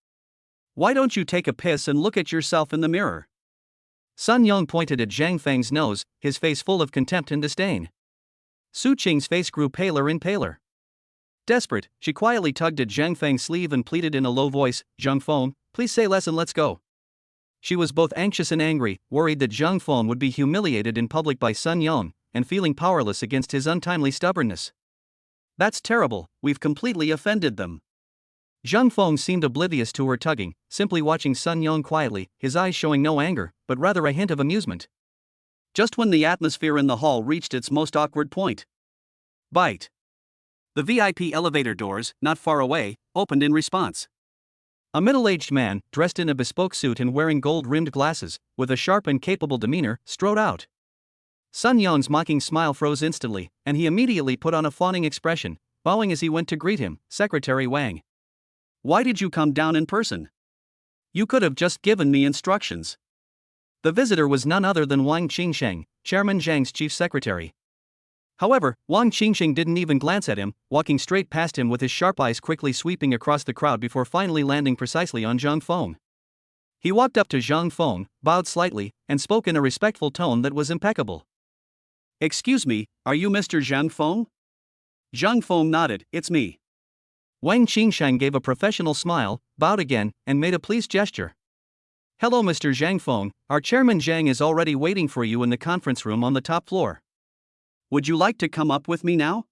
Why don't you take a piss and look at yourself in the mirror? Sun Yung pointed at Zhang Feng's nose, his face full of contempt and disdain. Su Qing's face grew paler and paler. Desperate, she quietly tugged at Zhang Feng's sleeve and pleaded in a low voice, "Zhang Feng, please say less and let's go." She was both anxious and angry, worried that Zhang Feng would be humiliated in public by Sun Yung, and feeling powerless against his untimely stubbornness. "That's terrible, we've completely offended them." Zhang Feng seemed oblivious to her tugging, simply watching Sun Yung quietly, his eyes showing no anger, but rather a hint of amusement. Just when the atmosphere in the hall reached its most awkward point. Bite. The VIP elevator doors, not far away, opened in response. A middle-aged man, dressed in a bespoke suit and wearing gold-rimmed glasses, with a sharp and capable demeanor, strode out. Sun Yong's mocking smile froze instantly, and he immediately put on a fawning expression, bowing as he went to greet him, "Secretary Wang. Why did you come down in person? You could have just given me instructions." The visitor was none other than Wang Qingsheng, Chairman Zhang's chief secretary. However, Wang Qingsheng didn't even glance at him, walking straight past him with his sharp eyes quickly sweeping across the crowd before finally landing precisely on Zhang Feng. He walked up to Zhang Feng, bowed slightly, and spoke in a respectful tone that was impeccable. "Excuse me, are you Mr. Zhang Feng?" Zhang Feng nodded, "It's me." Wang Qingsheng gave a professional smile, bowed again, and made a pleased gesture. "Hello Mr. Zhang Feng, our chairman Zhang is already waiting for you in the conference room on the top floor. Would you like to come up with me now?"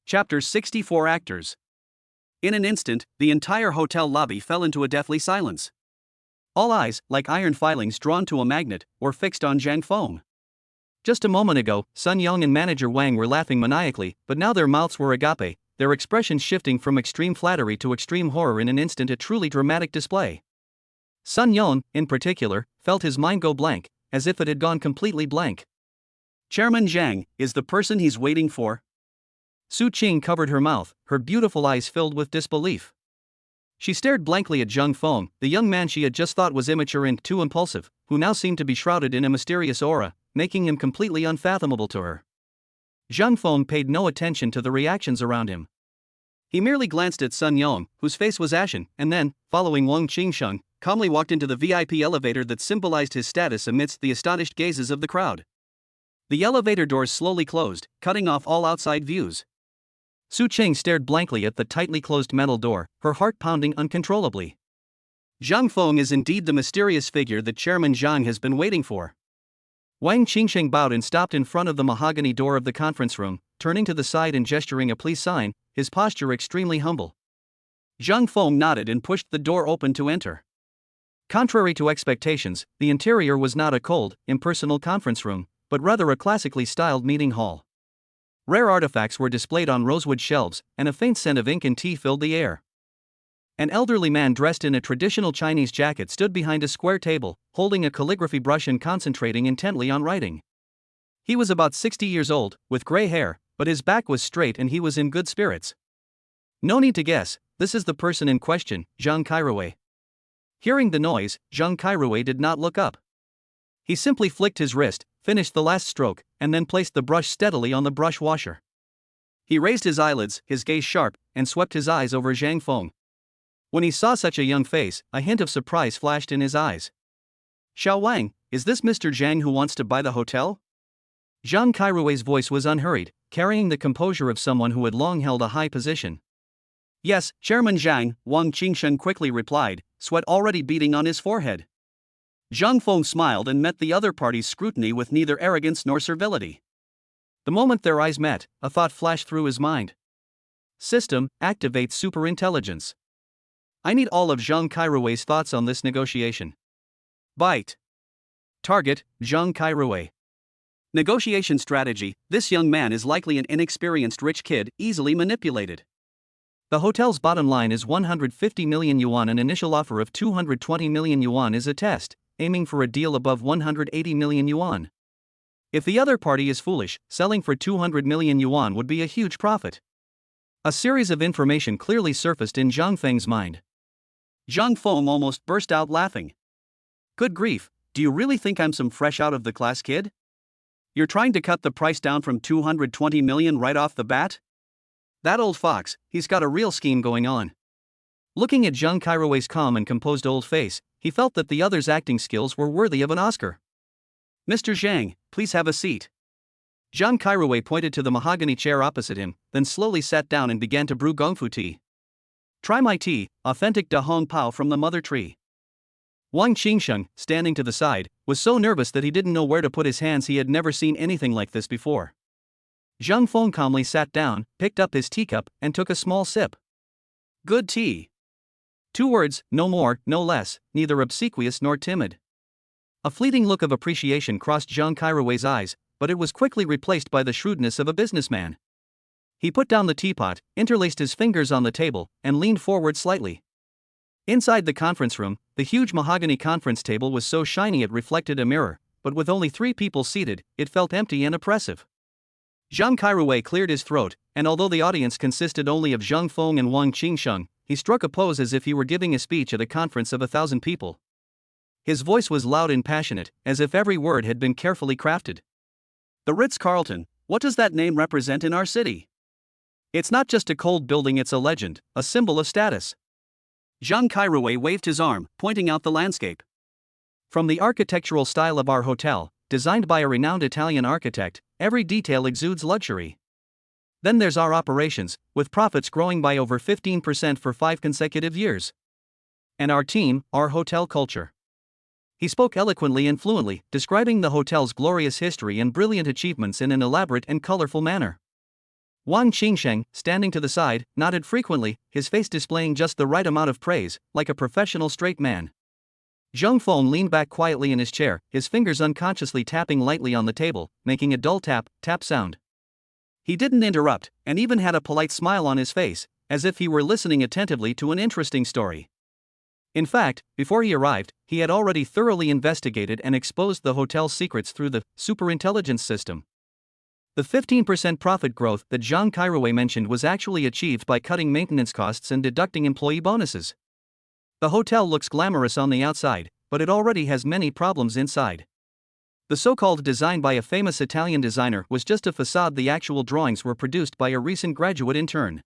Chapter 64 Actors. In an instant, the entire hotel lobby fell into a deathly silence. All eyes, like iron filings drawn to a magnet, were fixed on Zhang Feng. Just a moment ago, Sun Yung and manager Wang were laughing maniacally, but now their mouths were agape, their expressions shifting from extreme flattery to extreme horror in an instant, a truly dramatic display. Sun Yung, in particular, felt his mind go blank, as if it had gone completely blank. "Chairman Zhang is the person he's waiting for?" Su Qing covered her mouth, her beautiful eyes filled with disbelief. She stared blankly at Zhang Feng, the young man she had just thought was immature and too impulsive, who now seemed to be shrouded in a mysterious aura, making him completely unfathomable to her. Zhang Feng paid no attention to the reactions around him. He merely glanced at Sun Yung, whose face was ashen, and then, following Wang Qingsheng, calmly walked into the VIP elevator that symbolized his status amidst the astonished gazes of the crowd. The elevator doors slowly closed, cutting off all outside views. Su Qing stared blankly at the tightly closed metal door, her heart pounding uncontrollably. Zhang Feng is indeed the mysterious figure that Chairman Zhang has been waiting for. Wang Qingsheng bowed and stopped in front of the mahogany door of the conference room, turning to the side and gesturing a please sign, his posture extremely humble. Zhang Feng nodded and pushed the door open to enter. Contrary to expectations, the interior was not a cold, impersonal conference room, but rather a classically styled meeting hall. Rare artifacts were displayed on rosewood shelves, and a faint scent of ink and tea filled the air. An elderly man dressed in a traditional Chinese jacket stood behind a square table, holding a calligraphy brush and concentrating intently on writing. He was about 60 years old, with gray hair, but his back was straight and he was in good spirits. No need to guess, this is the person in question, Zhang Kairui. Hearing the noise, Zhang Kairui did not look up. He simply flicked his wrist, finished the last stroke, and then placed the brush steadily on the brush washer. He raised his eyelids, his gaze sharp, and swept his eyes over Zhang Feng. When he saw such a young face, a hint of surprise flashed in his eyes. "Xiao Wang, is this Mr. Zhang who wants to buy the hotel?" Zhang Kairui's voice was unhurried, carrying the composure of someone who had long held a high position. "Yes, Chairman Zhang," Wang Qingsheng quickly replied, sweat already beading on his forehead. Zhang Feng smiled and met the other party's scrutiny with neither arrogance nor servility. The moment their eyes met, a thought flashed through his mind. System, activate superintelligence. I need all of Zhang Kairui's thoughts on this negotiation. Bite. Target, Zhang Kairui. Negotiation strategy, this young man is likely an inexperienced rich kid, easily manipulated. The hotel's bottom line is 150 million yuan. An initial offer of 220 million yuan is a test, aiming for a deal above 180 million yuan. If the other party is foolish, selling for 200 million yuan would be a huge profit. A series of information clearly surfaced in Zhang Feng's mind. Zhang Feng almost burst out laughing. "Good grief, do you really think I'm some fresh out of the class kid? You're trying to cut the price down from 220 million right off the bat?" That old fox, he's got a real scheme going on. Looking at Zhang Kairui's calm and composed old face, he felt that the other's acting skills were worthy of an Oscar. Mr. Zhang, please have a seat. Zhang Kairui pointed to the mahogany chair opposite him, then slowly sat down and began to brew gongfu tea. Try my tea, authentic Da Hong Pao from the mother tree. Wang Qingsheng, standing to the side, was so nervous that he didn't know where to put his hands. He had never seen anything like this before. Zhang Feng calmly sat down, picked up his teacup, and took a small sip. Good tea. 2 words, no more, no less, neither obsequious nor timid. A fleeting look of appreciation crossed Zhang Kairui's eyes, but it was quickly replaced by the shrewdness of a businessman. He put down the teapot, interlaced his fingers on the table, and leaned forward slightly. Inside the conference room, the huge mahogany conference table was so shiny it reflected a mirror, but with only 3 people seated, it felt empty and oppressive. Zhang Kairui cleared his throat, and although the audience consisted only of Zhang Feng and Wang Qingsheng, he struck a pose as if he were giving a speech at a conference of 1,000 people. His voice was loud and passionate, as if every word had been carefully crafted. The Ritz-Carlton, what does that name represent in our city? It's not just a cold building, it's a legend, a symbol of status. Zhang Kairui waved his arm, pointing out the landscape. From the architectural style of our hotel, designed by a renowned Italian architect, every detail exudes luxury. Then there's our operations, with profits growing by over 15% for 5 consecutive years. And our team, our hotel culture. He spoke eloquently and fluently, describing the hotel's glorious history and brilliant achievements in an elaborate and colorful manner. Wang Qingsheng, standing to the side, nodded frequently, his face displaying just the right amount of praise, like a professional straight man. Zhang Feng leaned back quietly in his chair, his fingers unconsciously tapping lightly on the table, making a dull tap, tap sound. He didn't interrupt, and even had a polite smile on his face, as if he were listening attentively to an interesting story. In fact, before he arrived, he had already thoroughly investigated and exposed the hotel's secrets through the superintelligence system. The 15% profit growth that Zhang Kairui mentioned was actually achieved by cutting maintenance costs and deducting employee bonuses. The hotel looks glamorous on the outside, but it already has many problems inside. The so-called design by a famous Italian designer was just a facade. The actual drawings were produced by a recent graduate intern.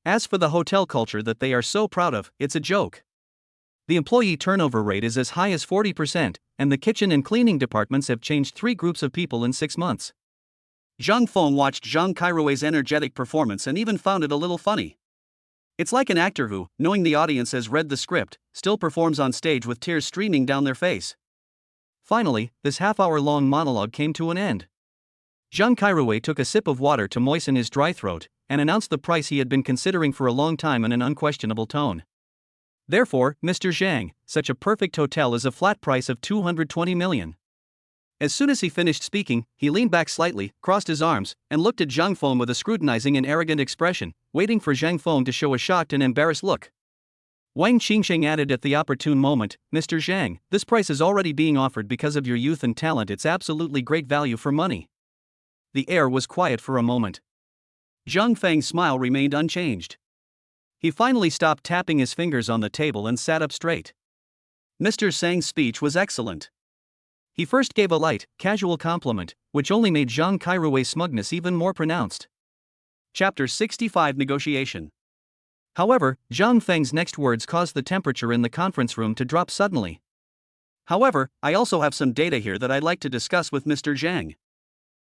As for the hotel culture that they are so proud of, it's a joke. The employee turnover rate is as high as 40%, and the kitchen and cleaning departments have changed 3 groups of people in 6 months. Zhang Feng watched Zhang Kairui's energetic performance and even found it a little funny. It's like an actor who, knowing the audience has read the script, still performs on stage with tears streaming down their face. Finally, this half-hour-long monologue came to an end. Zhang Kairui took a sip of water to moisten his dry throat, and announced the price he had been considering for a long time in an unquestionable tone. Therefore, Mr. Zhang, such a perfect hotel is a flat price of 220 million. As soon as he finished speaking, he leaned back slightly, crossed his arms, and looked at Zhang Feng with a scrutinizing and arrogant expression, waiting for Zhang Feng to show a shocked and embarrassed look. Wang Qingsheng added at the opportune moment, Mr. Zhang, this price is already being offered because of your youth and talent. It's absolutely great value for money. The air was quiet for a moment. Zhang Feng's smile remained unchanged. He finally stopped tapping his fingers on the table and sat up straight. Mr. Zhang's speech was excellent. He first gave a light, casual compliment, which only made Zhang Kairui's smugness even more pronounced. Chapter 65 Negotiation. However, Zhang Feng's next words caused the temperature in the conference room to drop suddenly. However, I also have some data here that I'd like to discuss with Mr. Zhang.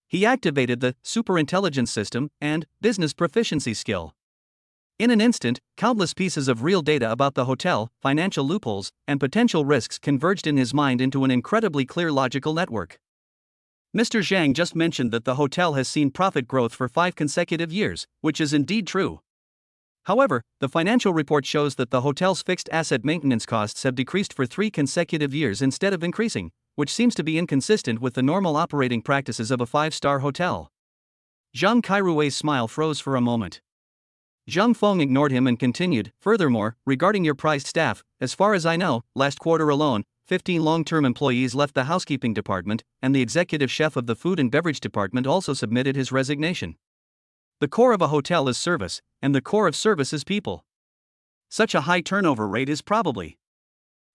He activated the superintelligence system and business proficiency skill. In an instant, countless pieces of real data about the hotel, financial loopholes, and potential risks converged in his mind into an incredibly clear logical network. Mr. Zhang just mentioned that the hotel has seen profit growth for 5 consecutive years, which is indeed true. However, the financial report shows that the hotel's fixed asset maintenance costs have decreased for 3 consecutive years instead of increasing, which seems to be inconsistent with the normal operating practices of a 5-star hotel. Zhang Kairui's smile froze for a moment. Zhang Feng ignored him and continued, furthermore, regarding your prized staff, as far as I know, last quarter alone, 15 long-term employees left the housekeeping department, and the executive chef of the food and beverage department also submitted his resignation. The core of a hotel is service, and the core of service is people. Such a high turnover rate is probably...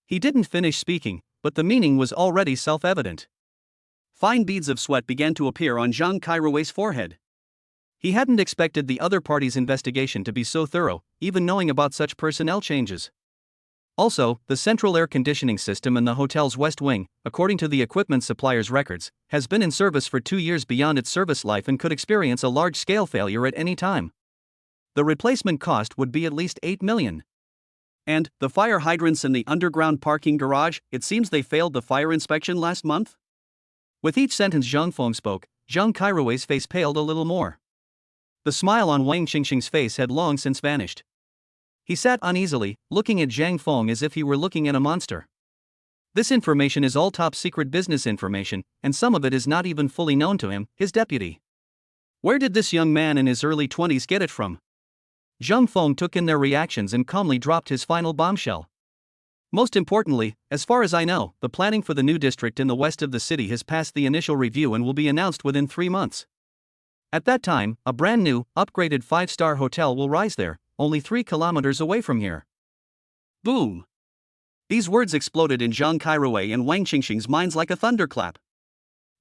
He didn't finish speaking, but the meaning was already self-evident. Fine beads of sweat began to appear on Zhang Kairui's forehead. He hadn't expected the other party's investigation to be so thorough, even knowing about such personnel changes. Also, the central air conditioning system in the hotel's west wing, according to the equipment supplier's records, has been in service for 2 years beyond its service life and could experience a large-scale failure at any time. The replacement cost would be at least $8 million. And the fire hydrants in the underground parking garage, it seems they failed the fire inspection last month? With each sentence Zhang Feng spoke, Zhang Kairui's face paled a little more. The smile on Wang Qingxing's face had long since vanished. He sat uneasily, looking at Zhang Feng as if he were looking at a monster. This information is all top-secret business information, and some of it is not even fully known to him, his deputy. Where did this young man in his early 20s get it from? Zhang Feng took in their reactions and calmly dropped his final bombshell. Most importantly, as far as I know, the planning for the new district in the west of the city has passed the initial review and will be announced within 3 months. At that time, a brand new, upgraded 5-star hotel will rise there, only 3 kilometers away from here. Boom! These words exploded in Zhang Kairui and Wang Qingxing's minds like a thunderclap.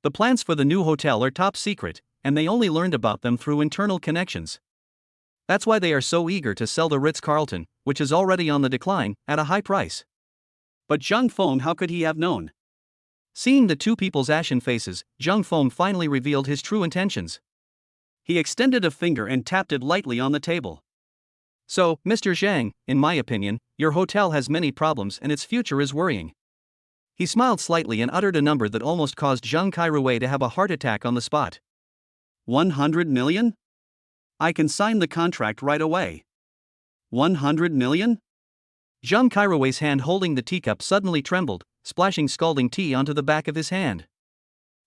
The plans for the new hotel are top secret, and they only learned about them through internal connections. That's why they are so eager to sell the Ritz-Carlton, which is already on the decline, at a high price. But Zhang Feng, how could he have known? Seeing the two people's ashen faces, Zhang Feng finally revealed his true intentions. He extended a finger and tapped it lightly on the table. So, Mr. Zhang, in my opinion, your hotel has many problems and its future is worrying. He smiled slightly and uttered a number that almost caused Zhang Kairui to have a heart attack on the spot. 100 million? I can sign the contract right away. 100 million? Zhang Kairui's hand holding the teacup suddenly trembled, splashing scalding tea onto the back of his hand.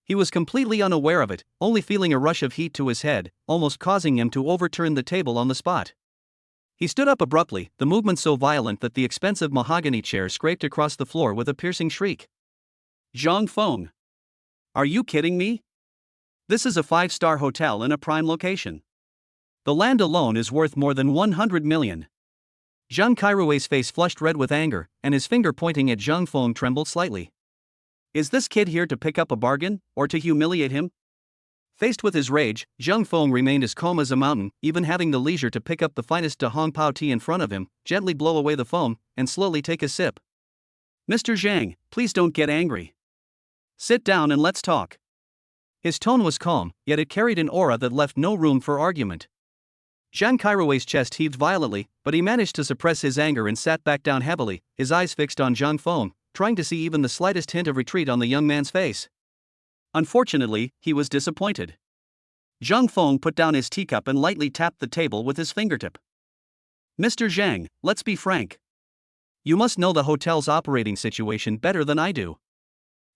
He was completely unaware of it, only feeling a rush of heat to his head, almost causing him to overturn the table on the spot. He stood up abruptly, the movement so violent that the expensive mahogany chair scraped across the floor with a piercing shriek. Zhang Feng! Are you kidding me? This is a 5-star hotel in a prime location. The land alone is worth more than 100 million. Zhang Kairui's face flushed red with anger, and his finger pointing at Zhang Feng trembled slightly. Is this kid here to pick up a bargain, or to humiliate him? Faced with his rage, Zhang Feng remained as calm as a mountain, even having the leisure to pick up the finest De Hong Pao tea in front of him, gently blow away the foam, and slowly take a sip. Mr. Zhang, please don't get angry. Sit down and let's talk. His tone was calm, yet it carried an aura that left no room for argument. Zhang Kairui's chest heaved violently, but he managed to suppress his anger and sat back down heavily, his eyes fixed on Zhang Feng, trying to see even the slightest hint of retreat on the young man's face. Unfortunately, he was disappointed. Zhang Feng put down his teacup and lightly tapped the table with his fingertip. Mr. Zhang, let's be frank. You must know the hotel's operating situation better than I do.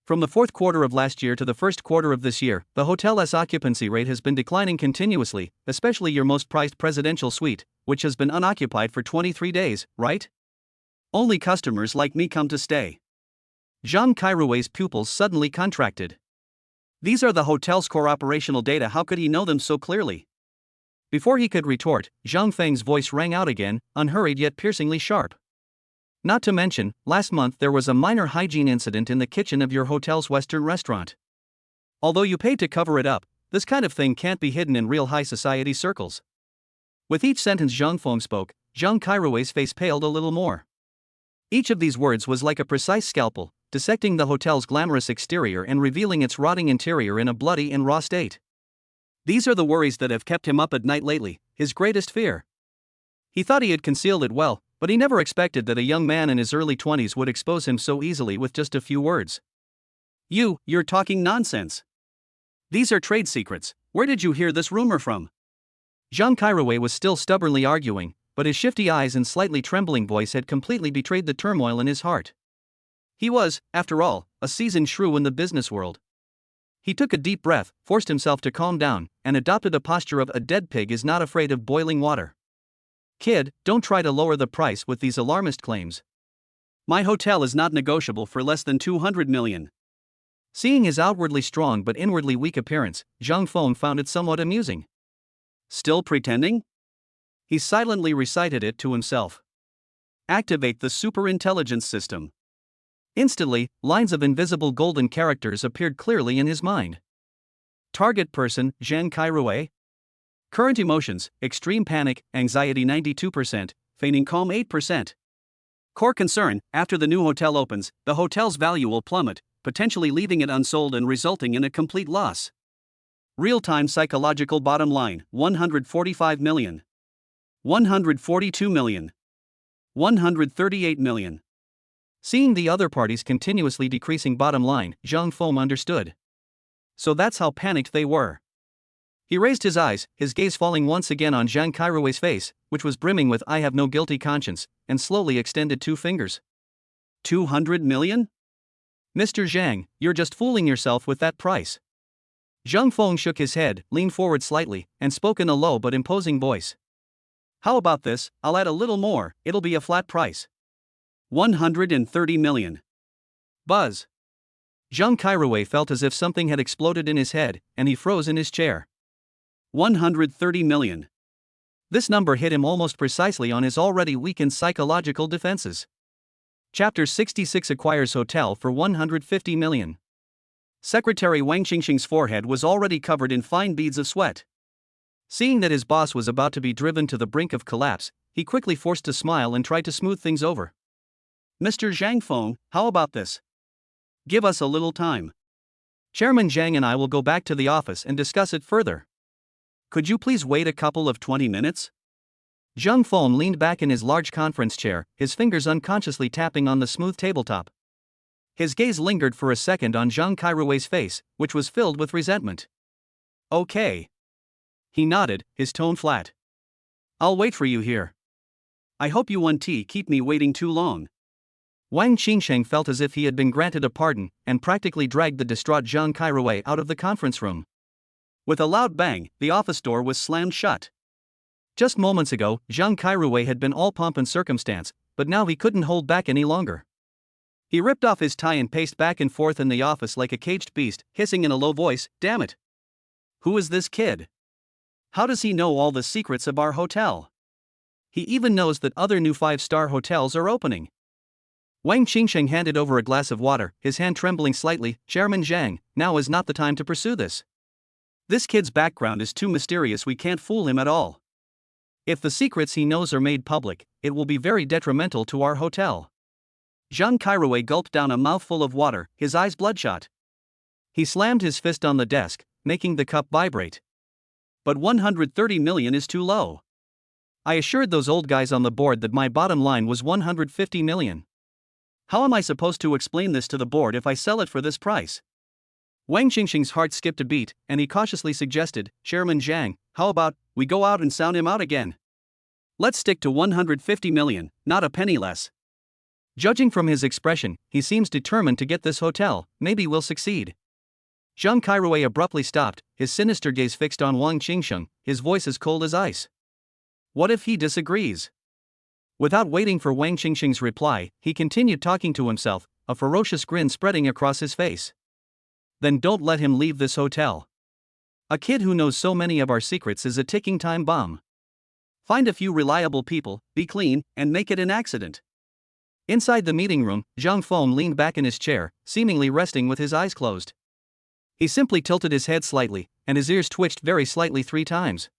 From the fourth quarter of last year to the first quarter of this year, the hotel's occupancy rate has been declining continuously, especially your most prized presidential suite, which has been unoccupied for 23 days, right? Only customers like me come to stay. Zhang Kairui's pupils suddenly contracted. These are the hotel's core operational data, how could he know them so clearly? Before he could retort, Zhang Feng's voice rang out again, unhurried yet piercingly sharp. Not to mention, last month there was a minor hygiene incident in the kitchen of your hotel's Western restaurant. Although you paid to cover it up, this kind of thing can't be hidden in real high society circles. With each sentence Zhang Feng spoke, Zhang Kairui's face paled a little more. Each of these words was like a precise scalpel, dissecting the hotel's glamorous exterior and revealing its rotting interior in a bloody and raw state. These are the worries that have kept him up at night lately, his greatest fear. He thought he had concealed it well, but he never expected that a young man in his early 20s would expose him so easily with just a few words. You're talking nonsense. These are trade secrets, where did you hear this rumor from? Zhang Kairui was still stubbornly arguing, but his shifty eyes and slightly trembling voice had completely betrayed the turmoil in his heart. He was, after all, a seasoned shrew in the business world. He took a deep breath, forced himself to calm down, and adopted a posture of a dead pig is not afraid of boiling water. Kid, don't try to lower the price with these alarmist claims. My hotel is not negotiable for less than 200 million. Seeing his outwardly strong but inwardly weak appearance, Zhang Feng found it somewhat amusing. Still pretending? He silently recited it to himself. Activate the superintelligence system. Instantly, lines of invisible golden characters appeared clearly in his mind. Target person, Zhang Kairui. Current emotions, extreme panic, anxiety 92%, feigning calm 8%. Core concern, after the new hotel opens, the hotel's value will plummet, potentially leaving it unsold and resulting in a complete loss. Real-time psychological bottom line, 145 million. 142 million. 138 million. Seeing the other parties continuously decreasing bottom line, Zhang Feng understood. So that's how panicked they were. He raised his eyes, his gaze falling once again on Zhang Kairui's face, which was brimming with "I have no guilty conscience," and slowly extended 2 fingers. 200 million? Mr. Zhang, you're just fooling yourself with that price. Zhang Feng shook his head, leaned forward slightly, and spoke in a low but imposing voice. How about this? I'll add a little more, it'll be a flat price. 130 million. Buzz. Zhang Kairui felt as if something had exploded in his head, and he froze in his chair. 130 million. This number hit him almost precisely on his already weakened psychological defenses. Chapter 66 acquires hotel for 150 million. Secretary Wang Qingxing's forehead was already covered in fine beads of sweat. Seeing that his boss was about to be driven to the brink of collapse, he quickly forced a smile and tried to smooth things over. Mr. Zhang Feng, how about this? Give us a little time. Chairman Zhang and I will go back to the office and discuss it further. Could you please wait a couple of 20 minutes? Zhang Feng leaned back in his large conference chair, his fingers unconsciously tapping on the smooth tabletop. His gaze lingered for a second on Zhang Kairui's face, which was filled with resentment. Okay. He nodded, his tone flat. I'll wait for you here. I hope you won't keep me waiting too long. Wang Qingsheng felt as if he had been granted a pardon, and practically dragged the distraught Zhang Kairui out of the conference room. With a loud bang, the office door was slammed shut. Just moments ago, Zhang Kairui had been all pomp and circumstance, but now he couldn't hold back any longer. He ripped off his tie and paced back and forth in the office like a caged beast, hissing in a low voice, "Damn it! Who is this kid? How does he know all the secrets of our hotel? He even knows that other new 5-star hotels are opening." Wang Qingsheng handed over a glass of water, his hand trembling slightly. "Chairman Zhang, now is not the time to pursue this. This kid's background is too mysterious, we can't fool him at all. If the secrets he knows are made public, it will be very detrimental to our hotel." Zhang Kairui gulped down a mouthful of water, his eyes bloodshot. He slammed his fist on the desk, making the cup vibrate. "But 130 million is too low. I assured those old guys on the board that my bottom line was 150 million. How am I supposed to explain this to the board if I sell it for this price?" Wang Qingxing's heart skipped a beat, and he cautiously suggested, "Chairman Zhang, how about we go out and sound him out again? Let's stick to 150 million, not a penny less. Judging from his expression, he seems determined to get this hotel, maybe we'll succeed." Zhang Kairui abruptly stopped, his sinister gaze fixed on Wang Qingsheng, his voice as cold as ice. What if he disagrees? Without waiting for Wang Qingsheng's reply, he continued talking to himself, a ferocious grin spreading across his face. Then don't let him leave this hotel. A kid who knows so many of our secrets is a ticking time bomb. Find a few reliable people, be clean, and make it an accident. Inside the meeting room, Zhang Feng leaned back in his chair, seemingly resting with his eyes closed. He simply tilted his head slightly, and his ears twitched very slightly 3 times.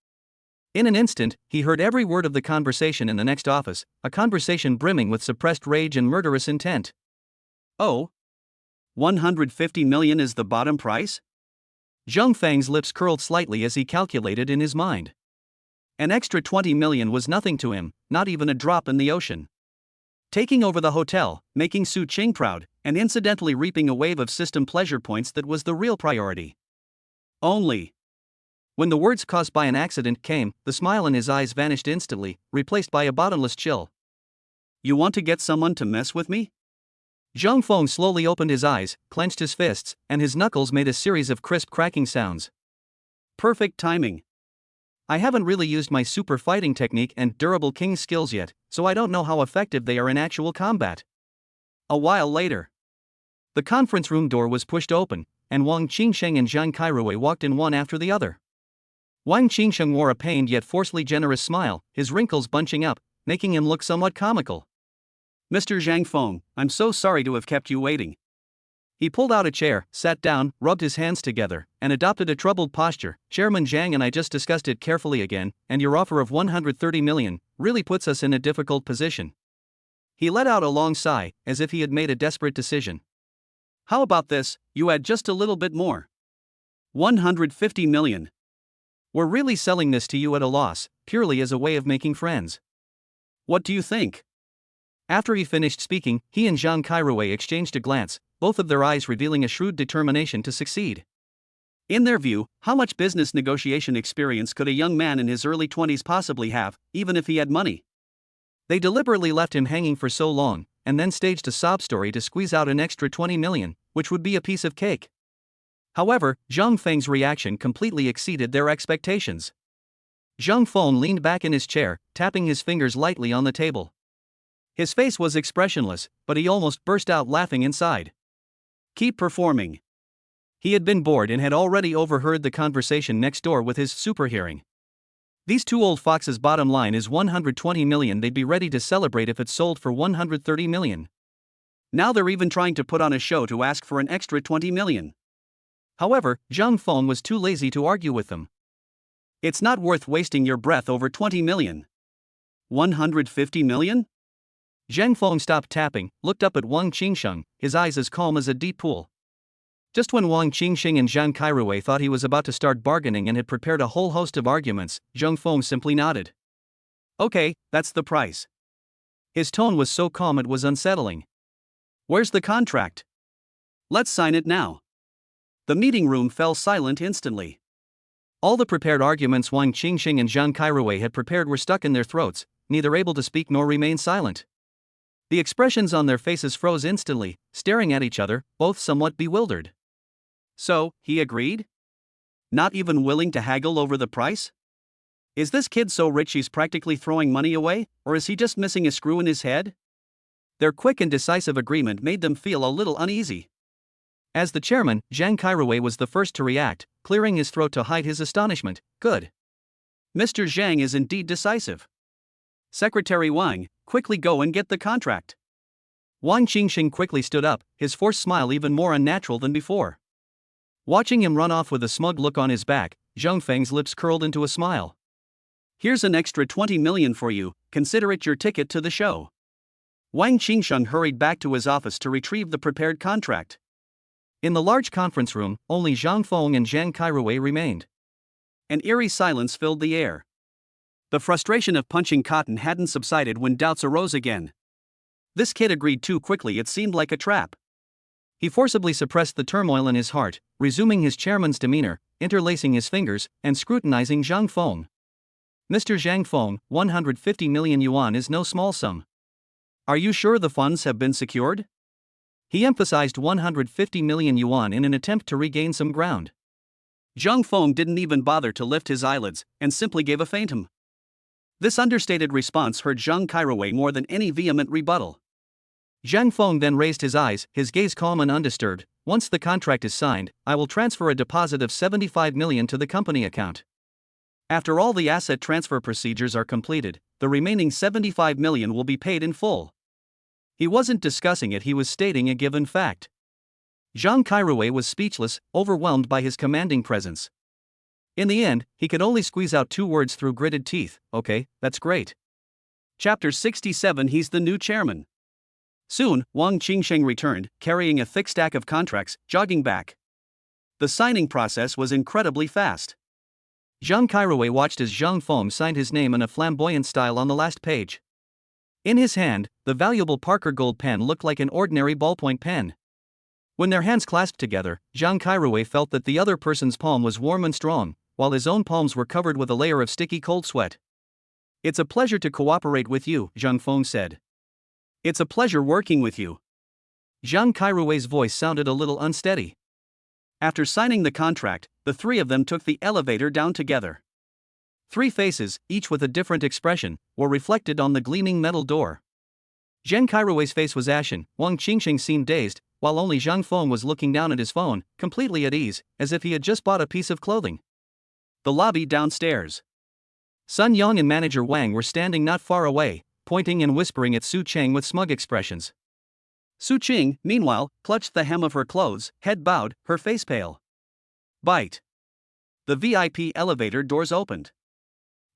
In an instant, he heard every word of the conversation in the next office, a conversation brimming with suppressed rage and murderous intent. Oh? 150 million is the bottom price? Zhang Feng's lips curled slightly as he calculated in his mind. An extra 20 million was nothing to him, not even a drop in the ocean. Taking over the hotel, making Su Qing proud, and incidentally reaping a wave of system pleasure points, that was the real priority. Only. When the words "caused by an accident" came, the smile in his eyes vanished instantly, replaced by a bottomless chill. You want to get someone to mess with me? Zhang Feng slowly opened his eyes, clenched his fists, and his knuckles made a series of crisp cracking sounds. Perfect timing. I haven't really used my super fighting technique and durable king skills yet, so I don't know how effective they are in actual combat. A while later, the conference room door was pushed open, and Wang Qingsheng and Zhang Kairui walked in one after the other. Wang Qingsheng wore a pained yet forcefully generous smile, his wrinkles bunching up, making him look somewhat comical. "Mr. Zhang Feng, I'm so sorry to have kept you waiting." He pulled out a chair, sat down, rubbed his hands together, and adopted a troubled posture. Chairman Zhang and I just discussed it carefully again, and your offer of 130 million really puts us in a difficult position. He let out a long sigh, as if he had made a desperate decision. How about this, you add just a little bit more? 150 million. We're really selling this to you at a loss, purely as a way of making friends. What do you think? After he finished speaking, he and Zhang Kairoué exchanged a glance, both of their eyes revealing a shrewd determination to succeed. In their view, how much business negotiation experience could a young man in his early 20s possibly have, even if he had money? They deliberately left him hanging for so long, and then staged a sob story to squeeze out an extra 20 million, which would be a piece of cake. However, Zhang Feng's reaction completely exceeded their expectations. Zhang Feng leaned back in his chair, tapping his fingers lightly on the table. His face was expressionless, but he almost burst out laughing inside. Keep performing. He had been bored and had already overheard the conversation next door with his super hearing. These two old foxes' bottom line is 120 million. They'd be ready to celebrate if it sold for 130 million. Now they're even trying to put on a show to ask for an extra 20 million. However, Zhang Feng was too lazy to argue with them. It's not worth wasting your breath over 20 million. 150 million? Zhang Feng stopped tapping, looked up at Wang Qingsheng, his eyes as calm as a deep pool. Just when Wang Qingsheng and Zhang Kairoué thought he was about to start bargaining and had prepared a whole host of arguments, Zhang Feng simply nodded. Okay, that's the price. His tone was so calm it was unsettling. Where's the contract? Let's sign it now. The meeting room fell silent instantly. All the prepared arguments Wang Qingsheng and Zhang Kairoué had prepared were stuck in their throats, neither able to speak nor remain silent. The expressions on their faces froze instantly, staring at each other, both somewhat bewildered. So, he agreed? Not even willing to haggle over the price? Is this kid so rich he's practically throwing money away, or is he just missing a screw in his head? Their quick and decisive agreement made them feel a little uneasy. As the chairman, Zhang Kairoué was the first to react, clearing his throat to hide his astonishment. Good. Mr. Zhang is indeed decisive. Secretary Wang, quickly go and get the contract. Wang Qingsheng quickly stood up, his forced smile even more unnatural than before. Watching him run off with a smug look on his back, Zhang Feng's lips curled into a smile. Here's an extra 20 million for you, consider it your ticket to the show. Wang Qingsheng hurried back to his office to retrieve the prepared contract. In the large conference room, only Zhang Feng and Zhang Kairoué remained. An eerie silence filled the air. The frustration of punching cotton hadn't subsided when doubts arose again. This kid agreed too quickly, it seemed like a trap. He forcibly suppressed the turmoil in his heart, resuming his chairman's demeanor, interlacing his fingers, and scrutinizing Zhang Feng. Mr. Zhang Feng, 150 million yuan is no small sum. Are you sure the funds have been secured? He emphasized 150 million yuan in an attempt to regain some ground. Zhang Feng didn't even bother to lift his eyelids, and simply gave a faint hum. This understated response hurt Zhang Kairoué more than any vehement rebuttal. Zhang Feng then raised his eyes, his gaze calm and undisturbed. Once the contract is signed, I will transfer a deposit of 75 million to the company account. After all the asset transfer procedures are completed, the remaining 75 million will be paid in full. He wasn't discussing it, he was stating a given fact. Zhang Kairoué was speechless, overwhelmed by his commanding presence. In the end, he could only squeeze out two words through gritted teeth. Okay, that's great. Chapter 67. He's the new chairman. Soon, Wang Qingsheng returned, carrying a thick stack of contracts, jogging back. The signing process was incredibly fast. Zhang Kairoué watched as Zhang Feng signed his name in a flamboyant style on the last page. In his hand, the valuable Parker Gold pen looked like an ordinary ballpoint pen. When their hands clasped together, Zhang Kairoué felt that the other person's palm was warm and strong, while his own palms were covered with a layer of sticky cold sweat. It's a pleasure to cooperate with you, Zhang Feng said. It's a pleasure working with you. Zhang Kairoué's voice sounded a little unsteady. After signing the contract, the three of them took the elevator down together. Three faces, each with a different expression, were reflected on the gleaming metal door. Zhang Kairoué's face was ashen, Wang Qingsheng seemed dazed, while only Zhang Feng was looking down at his phone, completely at ease, as if he had just bought a piece of clothing. The lobby downstairs. Sun Yang and manager Wang were standing not far away, pointing and whispering at Su Cheng with smug expressions. Su Qing, meanwhile, clutched the hem of her clothes, head bowed, her face pale. Bite. The VIP elevator doors opened.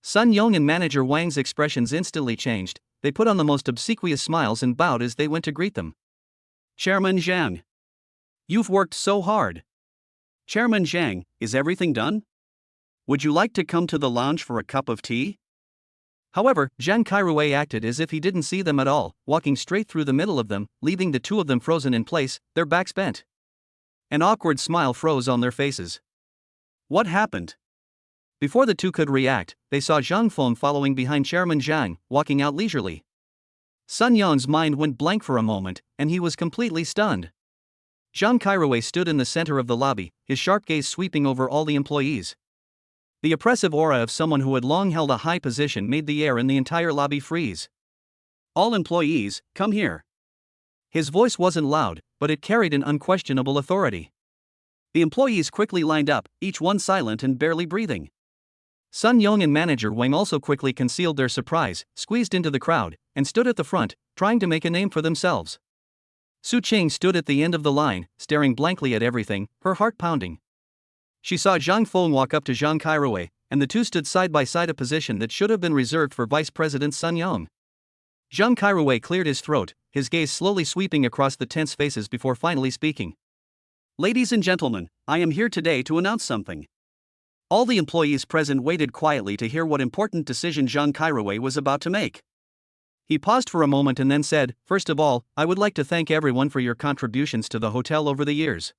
Sun Yong and manager Wang's expressions instantly changed. They put on the most obsequious smiles and bowed as they went to greet them. Chairman Zhang. You've worked so hard. Chairman Zhang, is everything done? Would you like to come to the lounge for a cup of tea? However, Zhang Kairui acted as if he didn't see them at all, walking straight through the middle of them, leaving the two of them frozen in place, their backs bent. An awkward smile froze on their faces. What happened? Before the two could react, they saw Zhang Feng following behind Chairman Zhang, walking out leisurely. Sun Yong's mind went blank for a moment, and he was completely stunned. Zhang Kairui stood in the center of the lobby, his sharp gaze sweeping over all the employees. The oppressive aura of someone who had long held a high position made the air in the entire lobby freeze. All employees, come here. His voice wasn't loud, but it carried an unquestionable authority. The employees quickly lined up, each one silent and barely breathing. Sun Yong and manager Wang also quickly concealed their surprise, squeezed into the crowd, and stood at the front, trying to make a name for themselves. Su Qing stood at the end of the line, staring blankly at everything, her heart pounding. She saw Zhang Feng walk up to Zhang Kairui, and the two stood side by side, a position that should have been reserved for Vice President Sun Yong. Zhang Kairui cleared his throat, his gaze slowly sweeping across the tense faces before finally speaking. Ladies and gentlemen, I am here today to announce something. All the employees present waited quietly to hear what important decision Zhang Kairui was about to make. He paused for a moment and then said, "First of all, I would like to thank everyone for your contributions to the hotel over the years.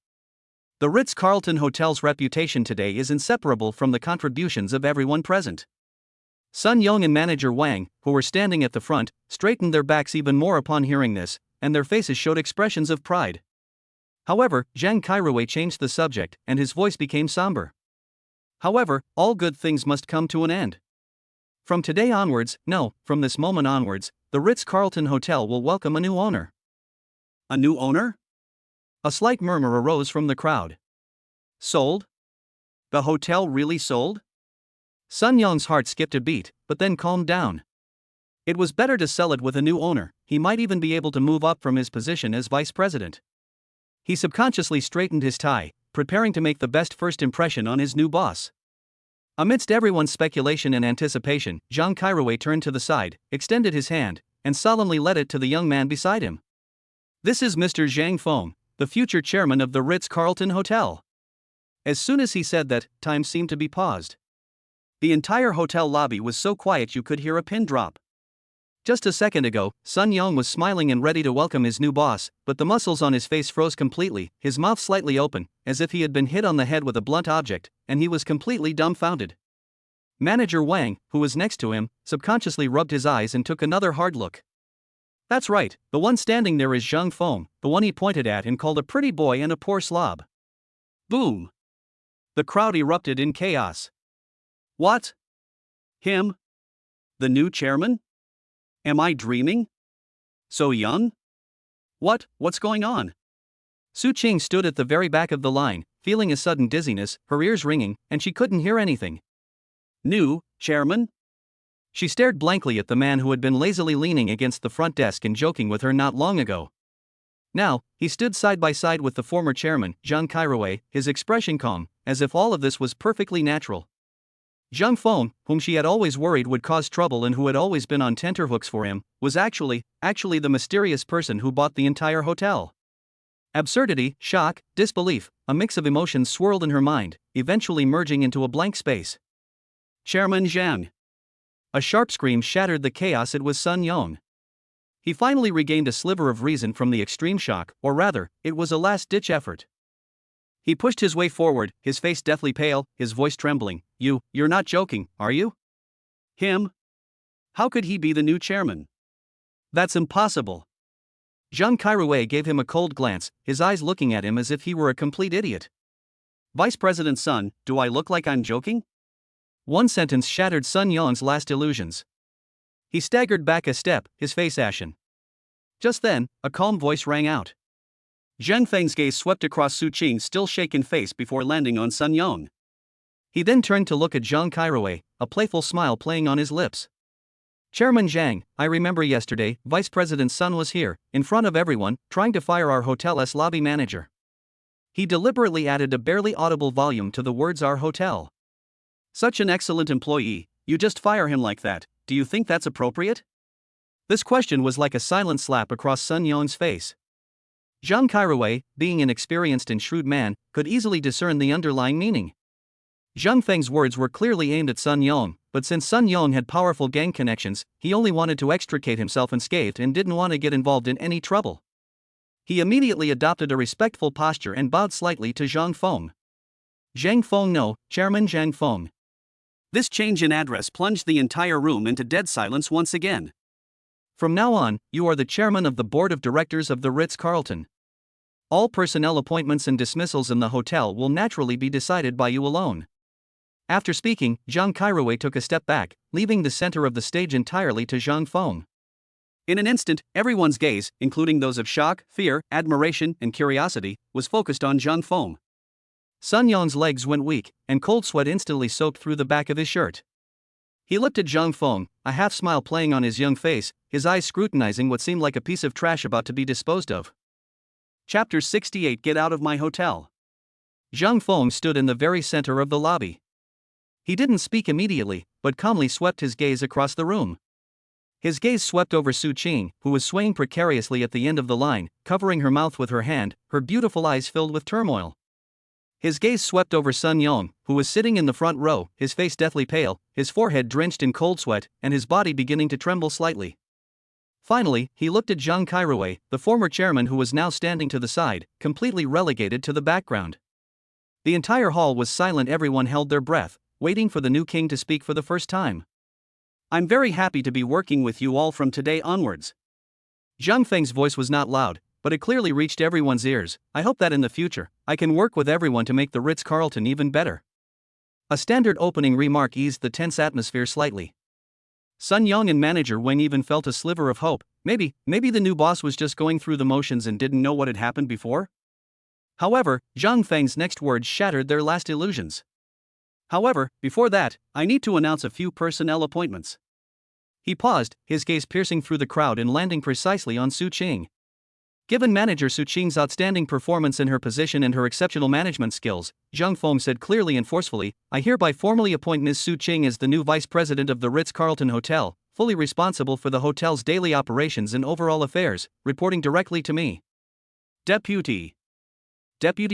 The Ritz-Carlton Hotel's reputation today is inseparable from the contributions of everyone present." Sun Yong and manager Wang, who were standing at the front, straightened their backs even more upon hearing this, and their faces showed expressions of pride. However, Zhang Kairui changed the subject, and his voice became somber. However, all good things must come to an end. From today onwards, no, from this moment onwards, the Ritz-Carlton Hotel will welcome a new owner. A new owner? A slight murmur arose from the crowd. Sold? The hotel really sold? Sun Yong's heart skipped a beat, but then calmed down. It was better to sell it with a new owner. He might even be able to move up from his position as vice president. He subconsciously straightened his tie, preparing to make the best first impression on his new boss. Amidst everyone's speculation and anticipation, Zhang Kairui turned to the side, extended his hand, and solemnly led it to the young man beside him. This is Mr. Zhang Feng, the future chairman of the Ritz-Carlton Hotel. As soon as he said that, time seemed to be paused. The entire hotel lobby was so quiet you could hear a pin drop. Just a second ago, Sun Yong was smiling and ready to welcome his new boss, but the muscles on his face froze completely, his mouth slightly open, as if he had been hit on the head with a blunt object, and he was completely dumbfounded. Manager Wang, who was next to him, subconsciously rubbed his eyes and took another hard look. That's right, the one standing there is Zhang Feng, the one he pointed at and called a pretty boy and a poor slob. Boom! The crowd erupted in chaos. What? Him? The new chairman? Am I dreaming? So young? What's going on? Su Qing stood at the very back of the line, feeling a sudden dizziness, her ears ringing, and she couldn't hear anything. New chairman? She stared blankly at the man who had been lazily leaning against the front desk and joking with her not long ago. Now, he stood side by side with the former chairman, Zhang Kairui, his expression calm, as if all of this was perfectly natural. Zhang Feng, whom she had always worried would cause trouble and who had always been on tenterhooks for him, was actually the mysterious person who bought the entire hotel. Absurdity, shock, disbelief, a mix of emotions swirled in her mind, eventually merging into a blank space. Chairman Zhang. A sharp scream shattered the chaos. It was Sun Yong. He finally regained a sliver of reason from the extreme shock, or rather, it was a last-ditch effort. He pushed his way forward, his face deathly pale, his voice trembling. You're not joking, are you? Him? How could he be the new chairman? That's impossible. Zhang Kairui gave him a cold glance, his eyes looking at him as if he were a complete idiot. Vice President Sun, do I look like I'm joking? One sentence shattered Sun Yong's last illusions. He staggered back a step, his face ashen. Just then, a calm voice rang out. Zhang Feng's gaze swept across Su Qing's still shaken face before landing on Sun Yong. He then turned to look at Zhang Kairui, a playful smile playing on his lips. Chairman Zhang, I remember yesterday, Vice President's son was here, in front of everyone, trying to fire our hotel's lobby manager. He deliberately added a barely audible volume to the words our hotel. Such an excellent employee, you just fire him like that, do you think that's appropriate? This question was like a silent slap across Sun Yong's face. Zhang Kairuwei, being an experienced and shrewd man, could easily discern the underlying meaning. Zhang Feng's words were clearly aimed at Sun Yong, but since Sun Yong had powerful gang connections, he only wanted to extricate himself unscathed and didn't want to get involved in any trouble. He immediately adopted a respectful posture and bowed slightly to Zhang Feng. Zhang Feng, no, Chairman Zhang Feng. This change in address plunged the entire room into dead silence once again. From now on, you are the chairman of the board of directors of the Ritz-Carlton. All personnel appointments and dismissals in the hotel will naturally be decided by you alone. After speaking, Zhang Kairuwei took a step back, leaving the center of the stage entirely to Zhang Feng. In an instant, everyone's gaze, including those of shock, fear, admiration, and curiosity, was focused on Zhang Feng. Sun Yong's legs went weak, and cold sweat instantly soaked through the back of his shirt. He looked at Zhang Feng, a half-smile playing on his young face, his eyes scrutinizing what seemed like a piece of trash about to be disposed of. Chapter 68. Get out of my hotel. Zhang Feng stood in the very center of the lobby. He didn't speak immediately, but calmly swept his gaze across the room. His gaze swept over Su Qing, who was swaying precariously at the end of the line, covering her mouth with her hand, her beautiful eyes filled with turmoil. His gaze swept over Sun Yong, who was sitting in the front row, his face deathly pale, his forehead drenched in cold sweat, and his body beginning to tremble slightly. Finally, he looked at Zhang Kairuwei, the former chairman who was now standing to the side, completely relegated to the background. The entire hall was silent. Everyone held their breath, waiting for the new king to speak for the first time. I'm very happy to be working with you all from today onwards. Zhang Feng's voice was not loud, but it clearly reached everyone's ears. I hope that in the future, I can work with everyone to make the Ritz-Carlton even better. A standard opening remark eased the tense atmosphere slightly. Sun Yong and manager Wang even felt a sliver of hope. Maybe the new boss was just going through the motions and didn't know what had happened before? However, Zhang Feng's next words shattered their last illusions. However, before that, I need to announce a few personnel appointments. He paused, his gaze piercing through the crowd and landing precisely on Su Qing. Given manager Su Qing's outstanding performance in her position and her exceptional management skills, Zhang Feng said clearly and forcefully, I hereby formally appoint Ms. Su Qing as the new vice president of the Ritz-Carlton Hotel, fully responsible for the hotel's daily operations and overall affairs, reporting directly to me. Deputy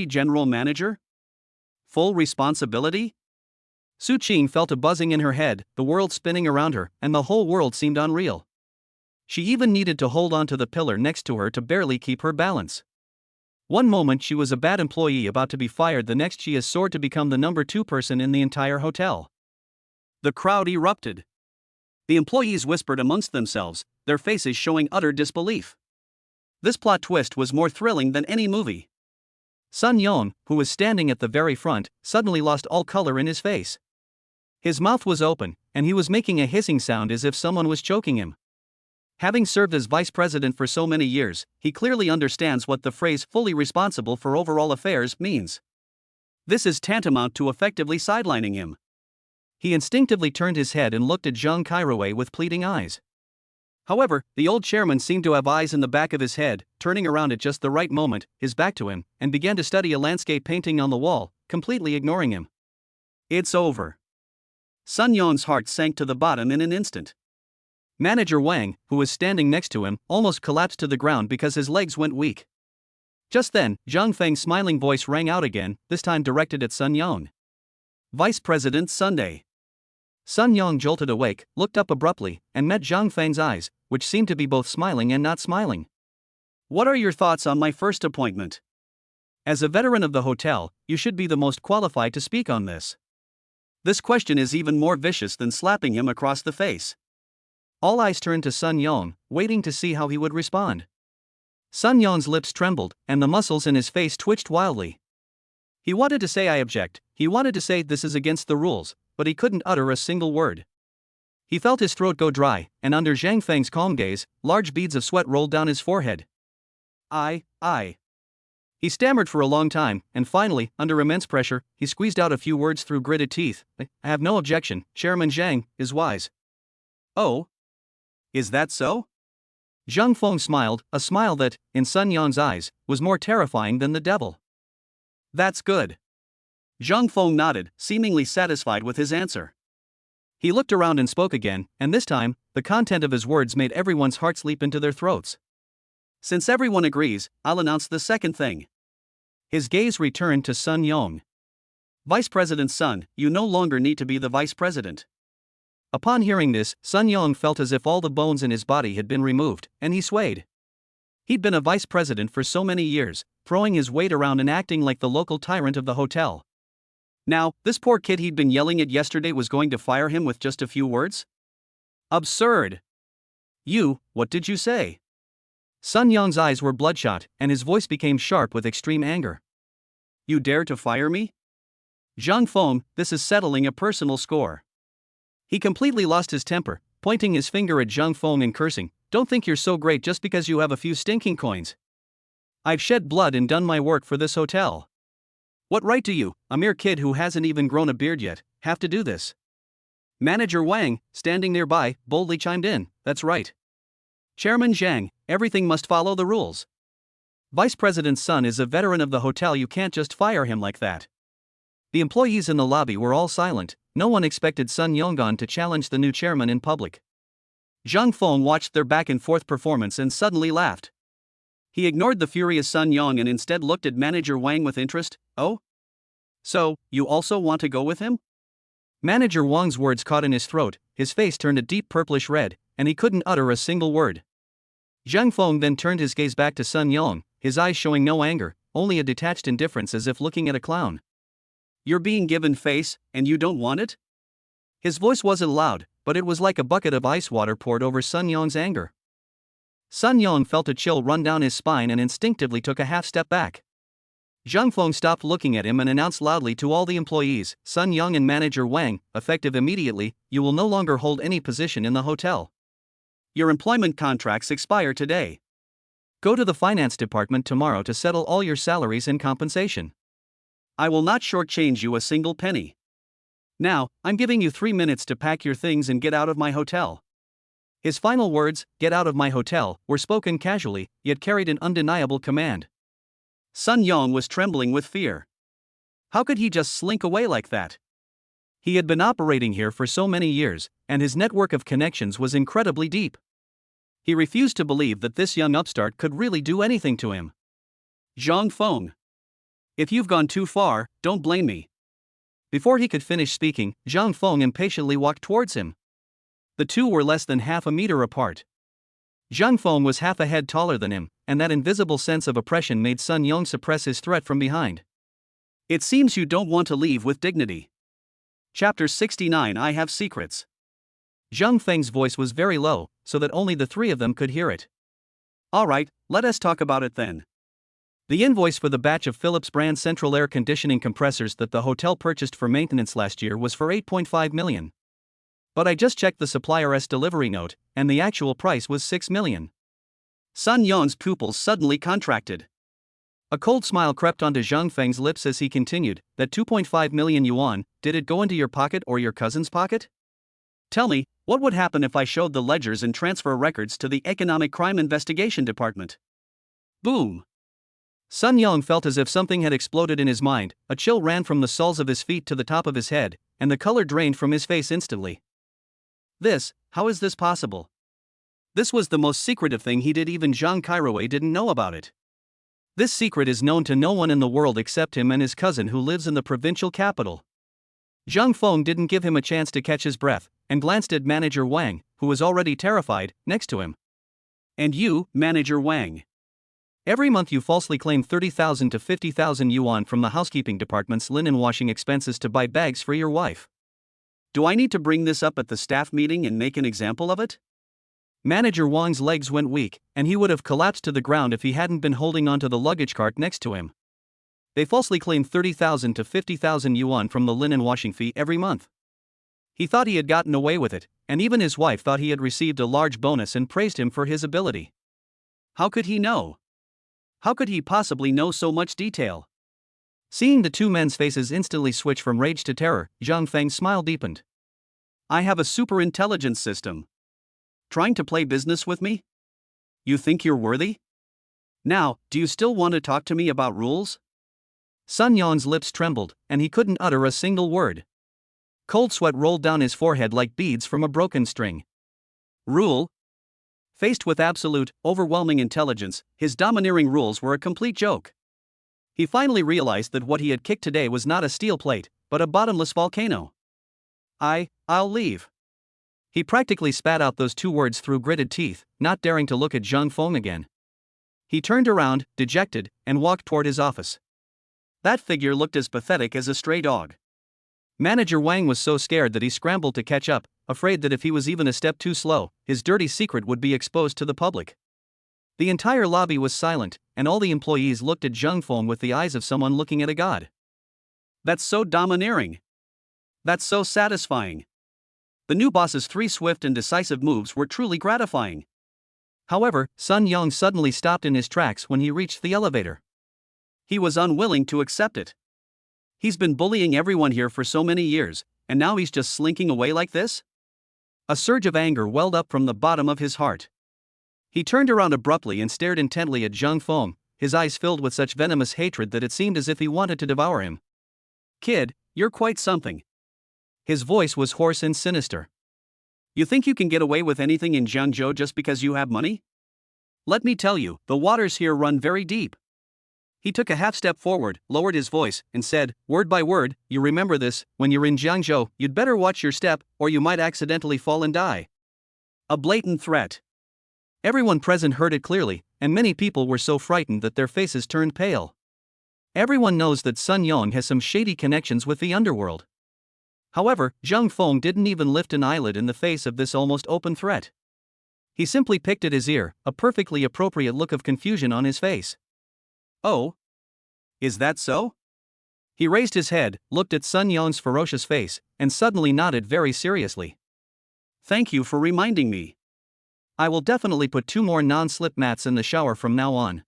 General Manager? Full responsibility? Su Qing felt a buzzing in her head, the world spinning around her, and the whole world seemed unreal. She even needed to hold on to the pillar next to her to barely keep her balance. One moment she was a bad employee about to be fired, the next she has soared to become the number 2 person in the entire hotel. The crowd erupted. The employees whispered amongst themselves, their faces showing utter disbelief. This plot twist was more thrilling than any movie. Sun Yong, who was standing at the very front, suddenly lost all color in his face. His mouth was open, and he was making a hissing sound as if someone was choking him. Having served as vice president for so many years, he clearly understands what the phrase fully responsible for overall affairs means. This is tantamount to effectively sidelining him. He instinctively turned his head and looked at Zhang Kairuwei with pleading eyes. However, the old chairman seemed to have eyes in the back of his head, turning around at just the right moment, his back to him, and began to study a landscape painting on the wall, completely ignoring him. It's over. Sun Yong's heart sank to the bottom in an instant. Manager Wang, who was standing next to him, almost collapsed to the ground because his legs went weak. Just then, Zhang Feng's smiling voice rang out again, this time directed at Sun Yong. Vice President Sunday. Sun Yong jolted awake, looked up abruptly, and met Zhang Feng's eyes, which seemed to be both smiling and not smiling. What are your thoughts on my first appointment? As a veteran of the hotel, you should be the most qualified to speak on this. This question is even more vicious than slapping him across the face. All eyes turned to Sun Yong, waiting to see how he would respond. Sun Yong's lips trembled, and the muscles in his face twitched wildly. He wanted to say I object, he wanted to say this is against the rules, but he couldn't utter a single word. He felt his throat go dry, and under Zhang Feng's calm gaze, large beads of sweat rolled down his forehead. I. He stammered for a long time, and finally, under immense pressure, he squeezed out a few words through gritted teeth. I have no objection, Chairman Zhang is wise. Oh? Is that so? Zhang Feng smiled, a smile that, in Sun Yang's eyes, was more terrifying than the devil. That's good. Zhang Feng nodded, seemingly satisfied with his answer. He looked around and spoke again, and this time, the content of his words made everyone's hearts leap into their throats. Since everyone agrees, I'll announce the second thing. His gaze returned to Sun Yong. Vice President Sun, you no longer need to be the vice president. Upon hearing this, Sun Yong felt as if all the bones in his body had been removed, and he swayed. He'd been a vice president for so many years, throwing his weight around and acting like the local tyrant of the hotel. Now, this poor kid he'd been yelling at yesterday was going to fire him with just a few words? Absurd. What did you say? Sun Yong's eyes were bloodshot, and his voice became sharp with extreme anger. You dare to fire me? Zhang Feng, this is settling a personal score. He completely lost his temper, pointing his finger at Zhang Feng and cursing, don't think you're so great just because you have a few stinking coins. I've shed blood and done my work for this hotel. What right do you, a mere kid who hasn't even grown a beard yet, have to do this? Manager Wang, standing nearby, boldly chimed in, that's right. Chairman Zhang, everything must follow the rules. Vice President Sun is a veteran of the hotel, you can't just fire him like that. The employees in the lobby were all silent, no one expected Sun Yonggan to challenge the new chairman in public. Zhang Feng watched their back-and-forth performance and suddenly laughed. He ignored the furious Sun Yong and instead looked at Manager Wang with interest. Oh? So, you also want to go with him? Manager Wang's words caught in his throat, his face turned a deep purplish red, and he couldn't utter a single word. Zhang Feng then turned his gaze back to Sun Yong, his eyes showing no anger, only a detached indifference as if looking at a clown. You're being given face, and you don't want it? His voice wasn't loud, but it was like a bucket of ice water poured over Sun Yong's anger. Sun Yong felt a chill run down his spine and instinctively took a half step back. Zhang Feng stopped looking at him and announced loudly to all the employees, Sun Yong and Manager Wang, effective immediately, you will no longer hold any position in the hotel. Your employment contracts expire today. Go to the finance department tomorrow to settle all your salaries and compensation. I will not shortchange you a single penny. Now, I'm giving you 3 minutes to pack your things and get out of my hotel. His final words, get out of my hotel, were spoken casually, yet carried an undeniable command. Sun Yong was trembling with fear. How could he just slink away like that? He had been operating here for so many years, and his network of connections was incredibly deep. He refused to believe that this young upstart could really do anything to him. Zhang Feng. If you've gone too far, don't blame me. Before he could finish speaking, Zhang Feng impatiently walked towards him. The two were less than half a meter apart. Zhang Feng was half a head taller than him, and that invisible sense of oppression made Sun Yong suppress his threat from behind. It seems you don't want to leave with dignity. Chapter 69 I Have Secrets. Zhang Feng's voice was very low, so that only the three of them could hear it. Alright, let us talk about it then. The invoice for the batch of Philips brand central air conditioning compressors that the hotel purchased for maintenance last year was for 8.5 million. But I just checked the supplier's delivery note, and the actual price was 6 million. Sun Yong's pupils suddenly contracted. A cold smile crept onto Zhang Feng's lips as he continued, that 2.5 million yuan, did it go into your pocket or your cousin's pocket? Tell me, what would happen if I showed the ledgers and transfer records to the Economic Crime Investigation Department? Boom! Sun Yong felt as if something had exploded in his mind, a chill ran from the soles of his feet to the top of his head, and the color drained from his face instantly. How is this possible? This was the most secretive thing he did, even Zhang Kairouei didn't know about it. This secret is known to no one in the world except him and his cousin who lives in the provincial capital. Zhang Feng didn't give him a chance to catch his breath, and glanced at Manager Wang, who was already terrified, next to him. And you, Manager Wang. Every month you falsely claim 30,000 to 50,000 yuan from the housekeeping department's linen washing expenses to buy bags for your wife. Do I need to bring this up at the staff meeting and make an example of it? Manager Wang's legs went weak, and he would have collapsed to the ground if he hadn't been holding onto the luggage cart next to him. They falsely claimed 30,000 to 50,000 yuan from the linen washing fee every month. He thought he had gotten away with it, and even his wife thought he had received a large bonus and praised him for his ability. How could he know? How could he possibly know so much detail? Seeing the two men's faces instantly switch from rage to terror, Zhang Feng's smile deepened. I have a super intelligence system. Trying to play business with me? You think you're worthy? Now, do you still want to talk to me about rules? Sun Yang's lips trembled, and he couldn't utter a single word. Cold sweat rolled down his forehead like beads from a broken string. Rule? Faced with absolute, overwhelming intelligence, his domineering rules were a complete joke. He finally realized that what he had kicked today was not a steel plate, but a bottomless volcano. I'll leave. He practically spat out those two words through gritted teeth, not daring to look at Zhang Feng again. He turned around, dejected, and walked toward his office. That figure looked as pathetic as a stray dog. Manager Wang was so scared that he scrambled to catch up, afraid that if he was even a step too slow, his dirty secret would be exposed to the public. The entire lobby was silent, and all the employees looked at Zhang Feng with the eyes of someone looking at a god. That's so domineering. That's so satisfying. The new boss's 3 swift and decisive moves were truly gratifying. However, Sun Yang suddenly stopped in his tracks when he reached the elevator. He was unwilling to accept it. He's been bullying everyone here for so many years, and now he's just slinking away like this? A surge of anger welled up from the bottom of his heart. He turned around abruptly and stared intently at Zhang Feng, his eyes filled with such venomous hatred that it seemed as if he wanted to devour him. Kid, you're quite something. His voice was hoarse and sinister. You think you can get away with anything in Jiangzhou just because you have money? Let me tell you, the waters here run very deep. He took a half step forward, lowered his voice, and said, word by word, you remember this, when you're in Jiangzhou, you'd better watch your step, or you might accidentally fall and die. A blatant threat. Everyone present heard it clearly, and many people were so frightened that their faces turned pale. Everyone knows that Sun Yang has some shady connections with the underworld. However, Zhang Feng didn't even lift an eyelid in the face of this almost open threat. He simply picked at his ear, a perfectly appropriate look of confusion on his face. Oh? Is that so? He raised his head, looked at Sun Yang's ferocious face, and suddenly nodded very seriously. Thank you for reminding me. I will definitely put 2 more non-slip mats in the shower from now on.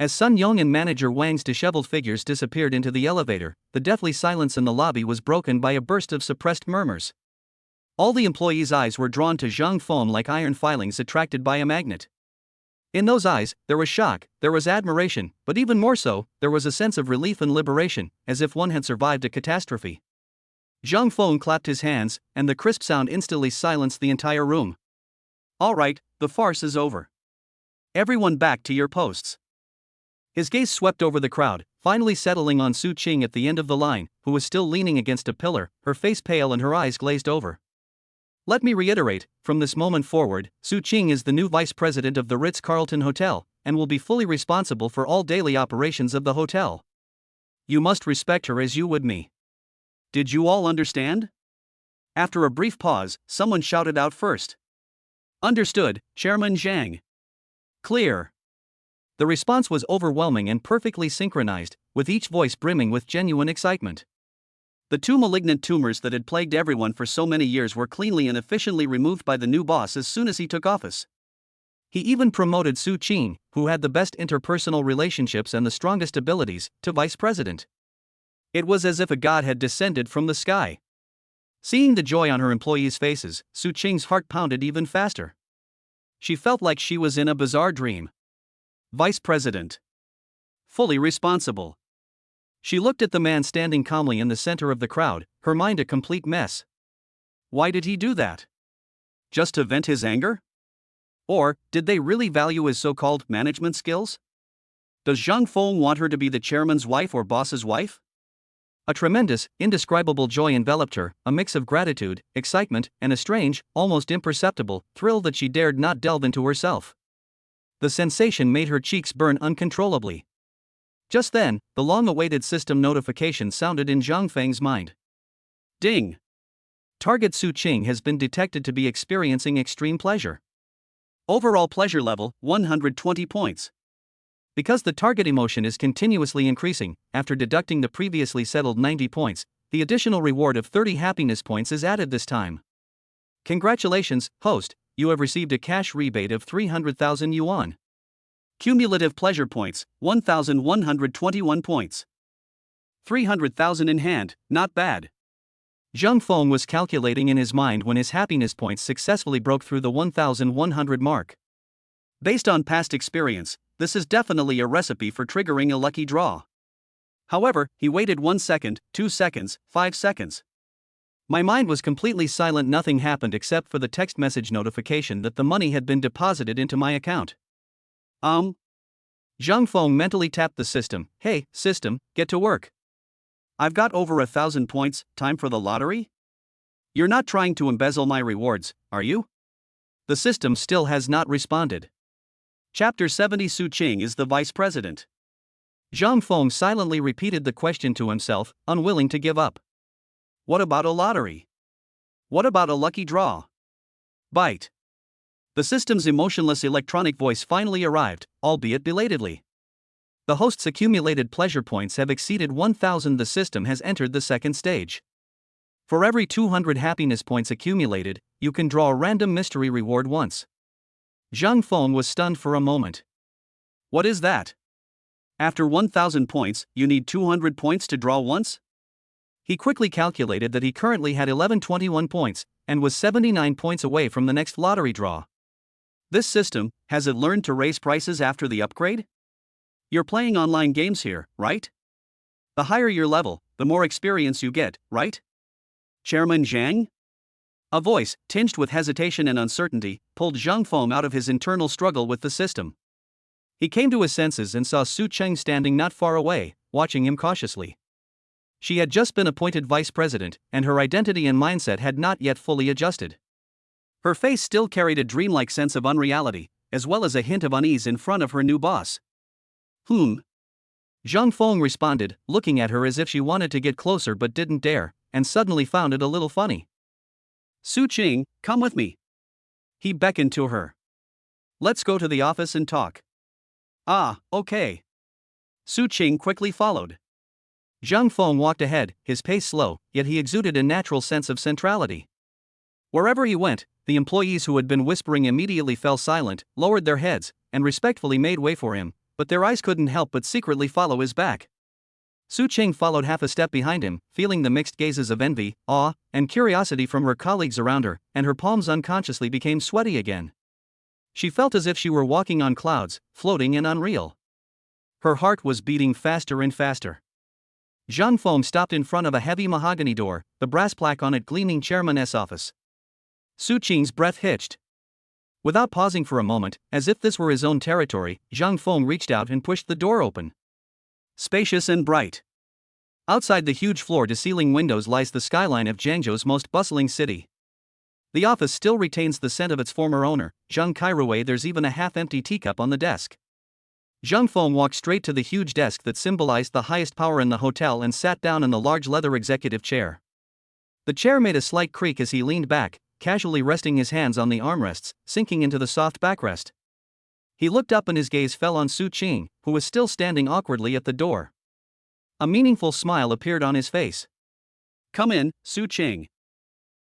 As Sun Yang and manager Wang's disheveled figures disappeared into the elevator, the deathly silence in the lobby was broken by a burst of suppressed murmurs. All the employees' eyes were drawn to Zhang Feng like iron filings attracted by a magnet. In those eyes, there was shock, there was admiration, but even more so, there was a sense of relief and liberation, as if one had survived a catastrophe. Zhang Feng clapped his hands, and the crisp sound instantly silenced the entire room. All right, the farce is over. Everyone back to your posts. His gaze swept over the crowd, finally settling on Su Qing at the end of the line, who was still leaning against a pillar, her face pale and her eyes glazed over. Let me reiterate, from this moment forward, Su Qing is the new vice president of the Ritz-Carlton Hotel, and will be fully responsible for all daily operations of the hotel. You must respect her as you would me. Did you all understand? After a brief pause, someone shouted out first. Understood, Chairman Zhang. Clear. The response was overwhelming and perfectly synchronized, with each voice brimming with genuine excitement. The 2 malignant tumors that had plagued everyone for so many years were cleanly and efficiently removed by the new boss as soon as he took office. He even promoted Su Qing, who had the best interpersonal relationships and the strongest abilities, to vice president. It was as if a god had descended from the sky. Seeing the joy on her employees' faces, Su Qing's heart pounded even faster. She felt like she was in a bizarre dream. Vice president. Fully responsible. She looked at the man standing calmly in the center of the crowd, her mind a complete mess. Why did he do that? Just to vent his anger? Or, did they really value his so-called management skills? Does Zhang Feng want her to be the chairman's wife or boss's wife? A tremendous, indescribable joy enveloped her, a mix of gratitude, excitement, and a strange, almost imperceptible, thrill that she dared not delve into herself. The sensation made her cheeks burn uncontrollably. Just then, the long-awaited system notification sounded in Zhang Feng's mind. Ding! Target Su Qing has been detected to be experiencing extreme pleasure. Overall pleasure level, 120 points. Because the target emotion is continuously increasing, after deducting the previously settled 90 points, the additional reward of 30 happiness points is added this time. Congratulations, host, you have received a cash rebate of 300,000 yuan. Cumulative pleasure points, 1,121 points. 300,000 in hand, not bad. Zhang Feng was calculating in his mind when his happiness points successfully broke through the 1,100 mark. Based on past experience, this is definitely a recipe for triggering a lucky draw. However, he waited 1 second, 2 seconds, 5 seconds. My mind was completely silent. Nothing happened except for the text message notification that the money had been deposited into my account. Zhang Feng mentally tapped the system. Hey, system, get to work. I've got over 1,000 points, time for the lottery? You're not trying to embezzle my rewards, are you? The system still has not responded. Chapter 70. Su Qing is the vice president. Zhang Feng silently repeated the question to himself, unwilling to give up. What about a lottery? What about a lucky draw? Bite. The system's emotionless electronic voice finally arrived, albeit belatedly. The host's accumulated pleasure points have exceeded 1,000. The system has entered the second stage. For every 200 happiness points accumulated, you can draw a random mystery reward once. Zhang Feng was stunned for a moment. What is that? After 1,000 points, you need 200 points to draw once? He quickly calculated that he currently had 1121 points, and was 79 points away from the next lottery draw. This system, has it learned to raise prices after the upgrade? You're playing online games here, right? The higher your level, the more experience you get, right? Chairman Zhang? A voice, tinged with hesitation and uncertainty, pulled Zhang Feng out of his internal struggle with the system. He came to his senses and saw Su Qing standing not far away, watching him cautiously. She had just been appointed vice president, and her identity and mindset had not yet fully adjusted. Her face still carried a dreamlike sense of unreality, as well as a hint of unease in front of her new boss. Zhang Feng responded, looking at her as if she wanted to get closer but didn't dare, and suddenly found it a little funny. Su Qing, come with me. He beckoned to her. Let's go to the office and talk. Ah, okay. Su Qing quickly followed. Zhang Feng walked ahead, his pace slow, yet he exuded a natural sense of centrality. Wherever he went, the employees who had been whispering immediately fell silent, lowered their heads, and respectfully made way for him, but their eyes couldn't help but secretly follow his back. Su Qing followed half a step behind him, feeling the mixed gazes of envy, awe, and curiosity from her colleagues around her, and her palms unconsciously became sweaty again. She felt as if she were walking on clouds, floating and unreal. Her heart was beating faster and faster. Zhang Feng stopped in front of a heavy mahogany door, the brass plaque on it gleaming Chairman's office. Su Qing's breath hitched. Without pausing for a moment, as if this were his own territory, Zhang Feng reached out and pushed the door open. Spacious and bright. Outside the huge floor-to-ceiling windows lies the skyline of Jiangzhou's most bustling city. The office still retains the scent of its former owner, Zhang Kairuwei. There's even a half-empty teacup on the desk. Zhang Feng walked straight to the huge desk that symbolized the highest power in the hotel and sat down in the large leather executive chair. The chair made a slight creak as he leaned back, casually resting his hands on the armrests, sinking into the soft backrest. He looked up and his gaze fell on Su Qing, who was still standing awkwardly at the door. A meaningful smile appeared on his face. Come in, Su Qing.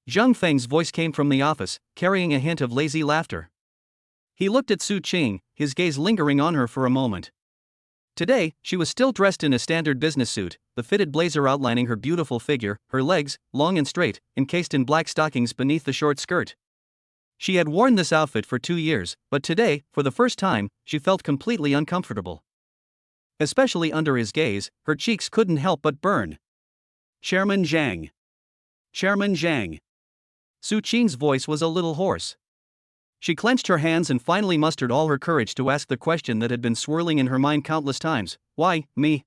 Zhang Feng's voice came from the office, carrying a hint of lazy laughter. He looked at Su Qing, his gaze lingering on her for a moment. Today, she was still dressed in a standard business suit, the fitted blazer outlining her beautiful figure, her legs, long and straight, encased in black stockings beneath the short skirt. She had worn this outfit for 2 years, but today, for the first time, she felt completely uncomfortable. Especially under his gaze, her cheeks couldn't help but burn. Chairman Zhang. Chairman Zhang. Su Qing's voice was a little hoarse. She clenched her hands and finally mustered all her courage to ask the question that had been swirling in her mind countless times. Why, me?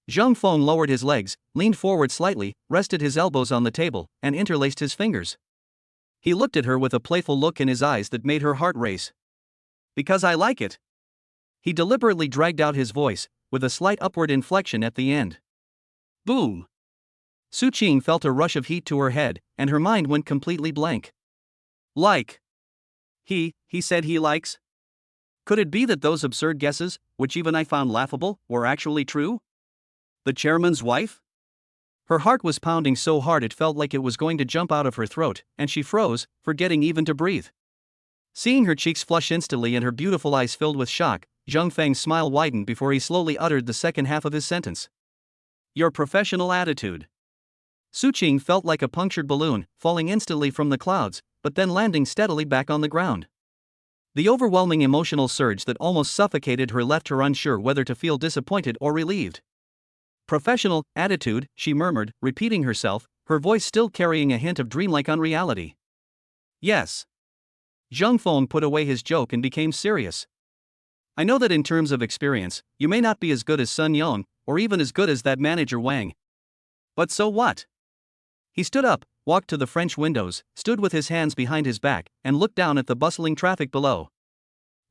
Zhang Feng lowered his legs, leaned forward slightly, rested his elbows on the table, and interlaced his fingers. He looked at her with a playful look in his eyes that made her heart race. Because I like it. He deliberately dragged out his voice, with a slight upward inflection at the end. Boom! Su Qing felt a rush of heat to her head, and her mind went completely blank. Like. He said he likes? Could it be that those absurd guesses, which even I found laughable, were actually true? The chairman's wife? Her heart was pounding so hard it felt like it was going to jump out of her throat, and she froze, forgetting even to breathe. Seeing her cheeks flush instantly and her beautiful eyes filled with shock, Zhang Feng's smile widened before he slowly uttered the second half of his sentence. Your professional attitude. Su Qing felt like a punctured balloon, falling instantly from the clouds, but then landing steadily back on the ground. The overwhelming emotional surge that almost suffocated her left her unsure whether to feel disappointed or relieved. Professional attitude, she murmured, repeating herself, her voice still carrying a hint of dreamlike unreality. Yes. Zhang Feng put away his joke and became serious. I know that in terms of experience, you may not be as good as Sun Yong, or even as good as that manager Wang. But so what? He stood up, walked to the French windows, stood with his hands behind his back, and looked down at the bustling traffic below.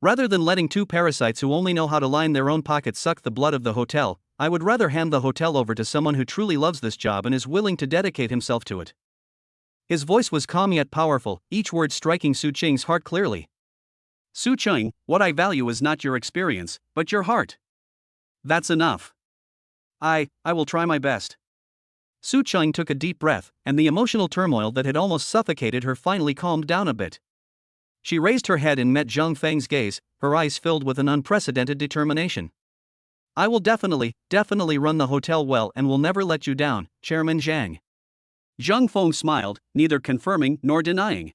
Rather than letting two parasites who only know how to line their own pockets suck the blood of the hotel, I would rather hand the hotel over to someone who truly loves this job and is willing to dedicate himself to it. His voice was calm yet powerful, each word striking Su Qing's heart clearly. Su Qing, what I value is not your experience, but your heart. That's enough. I will try my best. Su Qing took a deep breath, and the emotional turmoil that had almost suffocated her finally calmed down a bit. She raised her head and met Zhang Feng's gaze, her eyes filled with an unprecedented determination. I will definitely run the hotel well and will never let you down, Chairman Zhang. Zhang Feng smiled, neither confirming nor denying.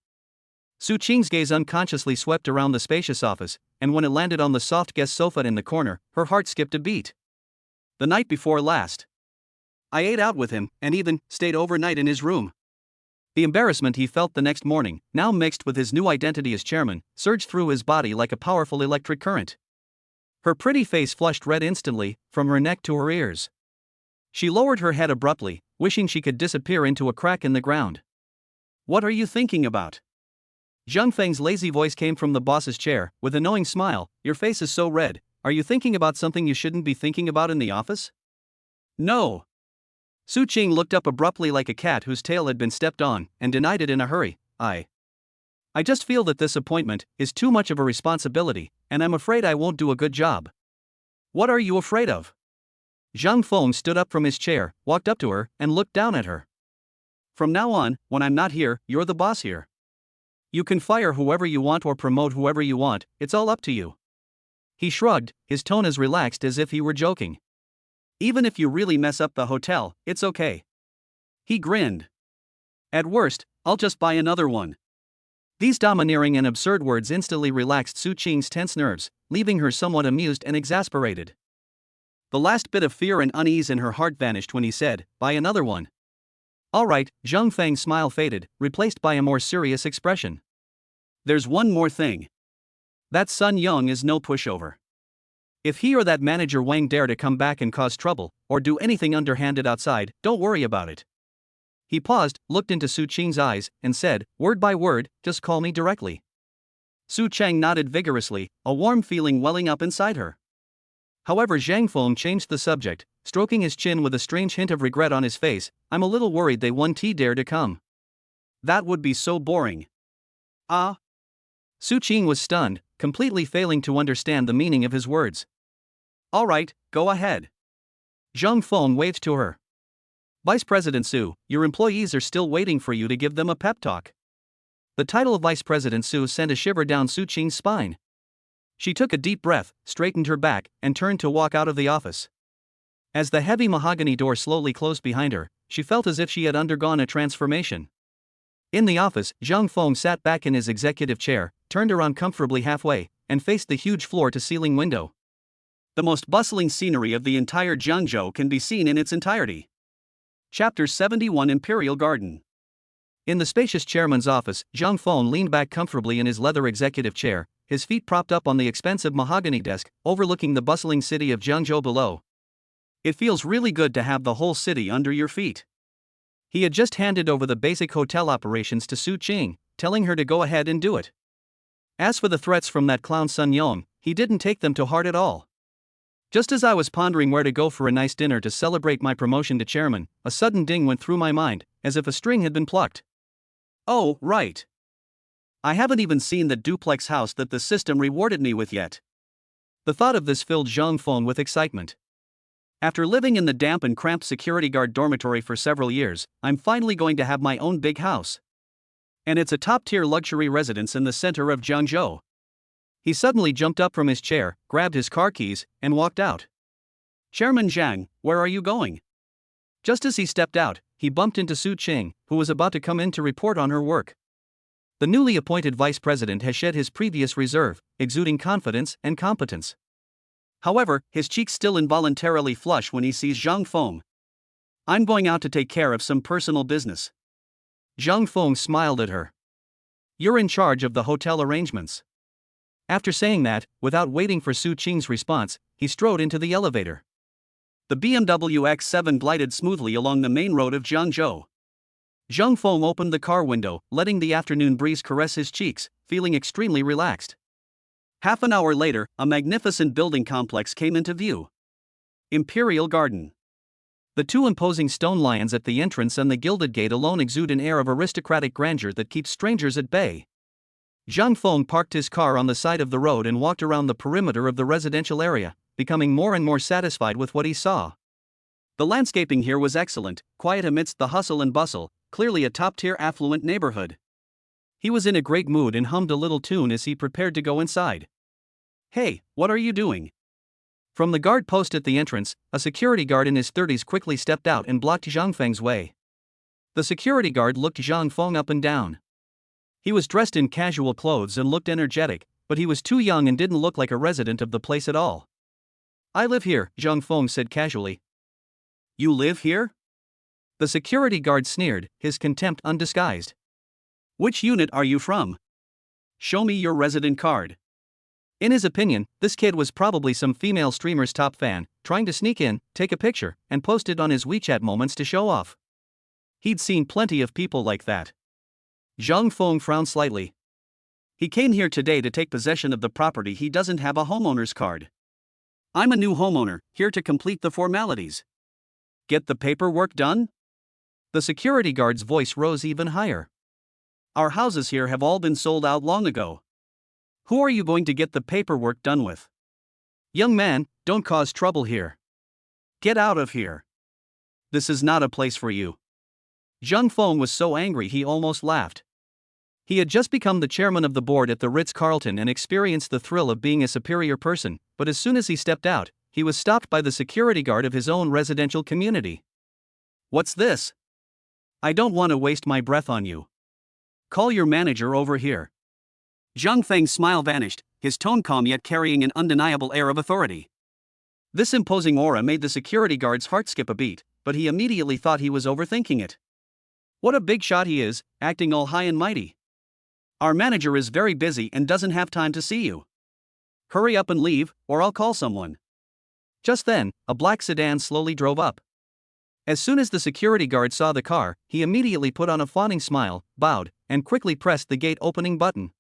Su Qing's gaze unconsciously swept around the spacious office, and when it landed on the soft guest sofa in the corner, her heart skipped a beat. The night before last, I ate out with him, and even stayed overnight in his room. The embarrassment he felt the next morning, now mixed with his new identity as chairman, surged through his body like a powerful electric current. Her pretty face flushed red instantly, from her neck to her ears. She lowered her head abruptly, wishing she could disappear into a crack in the ground. What are you thinking about? Zhang Feng's lazy voice came from the boss's chair, with a knowing smile. Your face is so red, are you thinking about something you shouldn't be thinking about in the office? No. Su Qing looked up abruptly like a cat whose tail had been stepped on, and denied it in a hurry. I just feel that this appointment is too much of a responsibility, and I'm afraid I won't do a good job. What are you afraid of? Zhang Feng stood up from his chair, walked up to her, and looked down at her. From now on, when I'm not here, you're the boss here. You can fire whoever you want or promote whoever you want, it's all up to you. He shrugged, his tone as relaxed as if he were joking. Even if you really mess up the hotel, it's okay. He grinned. At worst, I'll just buy another one. These domineering and absurd words instantly relaxed Su Qing's tense nerves, leaving her somewhat amused and exasperated. The last bit of fear and unease in her heart vanished when he said, buy another one. All right, Zhang Feng's smile faded, replaced by a more serious expression. There's one more thing. That Sun Yong is no pushover. If he or that manager Wang dare to come back and cause trouble, or do anything underhanded outside, don't worry about it. He paused, looked into Su Qing's eyes, and said, word by word, just call me directly. Su Cheng nodded vigorously, a warm feeling welling up inside her. However, Zhang Feng changed the subject, stroking his chin with a strange hint of regret on his face. I'm a little worried they won't dare to come. That would be so boring. Ah? Su Qing was stunned, completely failing to understand the meaning of his words. All right, go ahead. Zhang Feng waved to her. Vice President Su, your employees are still waiting for you to give them a pep talk. The title of Vice President Su sent a shiver down Su Qing's spine. She took a deep breath, straightened her back, and turned to walk out of the office. As the heavy mahogany door slowly closed behind her, she felt as if she had undergone a transformation. In the office, Zhang Feng sat back in his executive chair, turned around comfortably halfway, and faced the huge floor-to-ceiling window. The most bustling scenery of the entire Jiangzhou can be seen in its entirety. Chapter 71 Imperial Garden. In the spacious chairman's office, Zhang Feng leaned back comfortably in his leather executive chair, his feet propped up on the expensive mahogany desk, overlooking the bustling city of Jiangzhou below. It feels really good to have the whole city under your feet. He had just handed over the basic hotel operations to Su Qing, telling her to go ahead and do it. As for the threats from that clown Sun Yong, he didn't take them to heart at all. Just as I was pondering where to go for a nice dinner to celebrate my promotion to chairman, a sudden ding went through my mind, as if a string had been plucked. Oh, right. I haven't even seen the duplex house that the system rewarded me with yet. The thought of this filled Zhang Feng with excitement. After living in the damp and cramped security guard dormitory for several years, I'm finally going to have my own big house. And it's a top-tier luxury residence in the center of Jiangzhou. He suddenly jumped up from his chair, grabbed his car keys, and walked out. Chairman Zhang, where are you going? Just as he stepped out, he bumped into Su Qing, who was about to come in to report on her work. The newly appointed vice president has shed his previous reserve, exuding confidence and competence. However, his cheeks still involuntarily flush when he sees Zhang Feng. "I'm going out to take care of some personal business." Zhang Feng smiled at her. "You're in charge of the hotel arrangements." After saying that, without waiting for Su Qing's response, he strode into the elevator. The BMW X7 glided smoothly along the main road of Jiangzhou. Zhang Feng opened the car window, letting the afternoon breeze caress his cheeks, feeling extremely relaxed. Half an hour later, a magnificent building complex came into view. Imperial Garden. The two imposing stone lions at the entrance and the gilded gate alone exude an air of aristocratic grandeur that keeps strangers at bay. Zhang Feng parked his car on the side of the road and walked around the perimeter of the residential area, becoming more and more satisfied with what he saw. The landscaping here was excellent, quiet amidst the hustle and bustle, clearly a top-tier affluent neighborhood. He was in a great mood and hummed a little tune as he prepared to go inside. "Hey, what are you doing?" From the guard post at the entrance, a security guard in his 30s quickly stepped out and blocked Zhang Feng's way. The security guard looked Zhang Feng up and down. He was dressed in casual clothes and looked energetic, but he was too young and didn't look like a resident of the place at all. "I live here," Zhang Feng said casually. "You live here?" The security guard sneered, his contempt undisguised. "Which unit are you from? Show me your resident card." In his opinion, this kid was probably some female streamer's top fan, trying to sneak in, take a picture, and post it on his WeChat moments to show off. He'd seen plenty of people like that. Zhang Feng frowned slightly. He came here today to take possession of the property. He doesn't have a homeowner's card. "I'm a new homeowner, here to complete the formalities." "Get the paperwork done?" The security guard's voice rose even higher. "Our houses here have all been sold out long ago. Who are you going to get the paperwork done with?" "Young man, don't cause trouble here. Get out of here. This is not a place for you." Zhang Feng was so angry he almost laughed. He had just become the chairman of the board at the Ritz-Carlton and experienced the thrill of being a superior person, but as soon as he stepped out, he was stopped by the security guard of his own residential community. "What's this? I don't want to waste my breath on you. Call your manager over here." Zhang Feng's smile vanished, his tone calm yet carrying an undeniable air of authority. This imposing aura made the security guard's heart skip a beat, but he immediately thought he was overthinking it. What a big shot he is, acting all high and mighty. "Our manager is very busy and doesn't have time to see you. Hurry up and leave, or I'll call someone." Just then, a black sedan slowly drove up. As soon as the security guard saw the car, he immediately put on a fawning smile, bowed, and quickly pressed the gate opening button.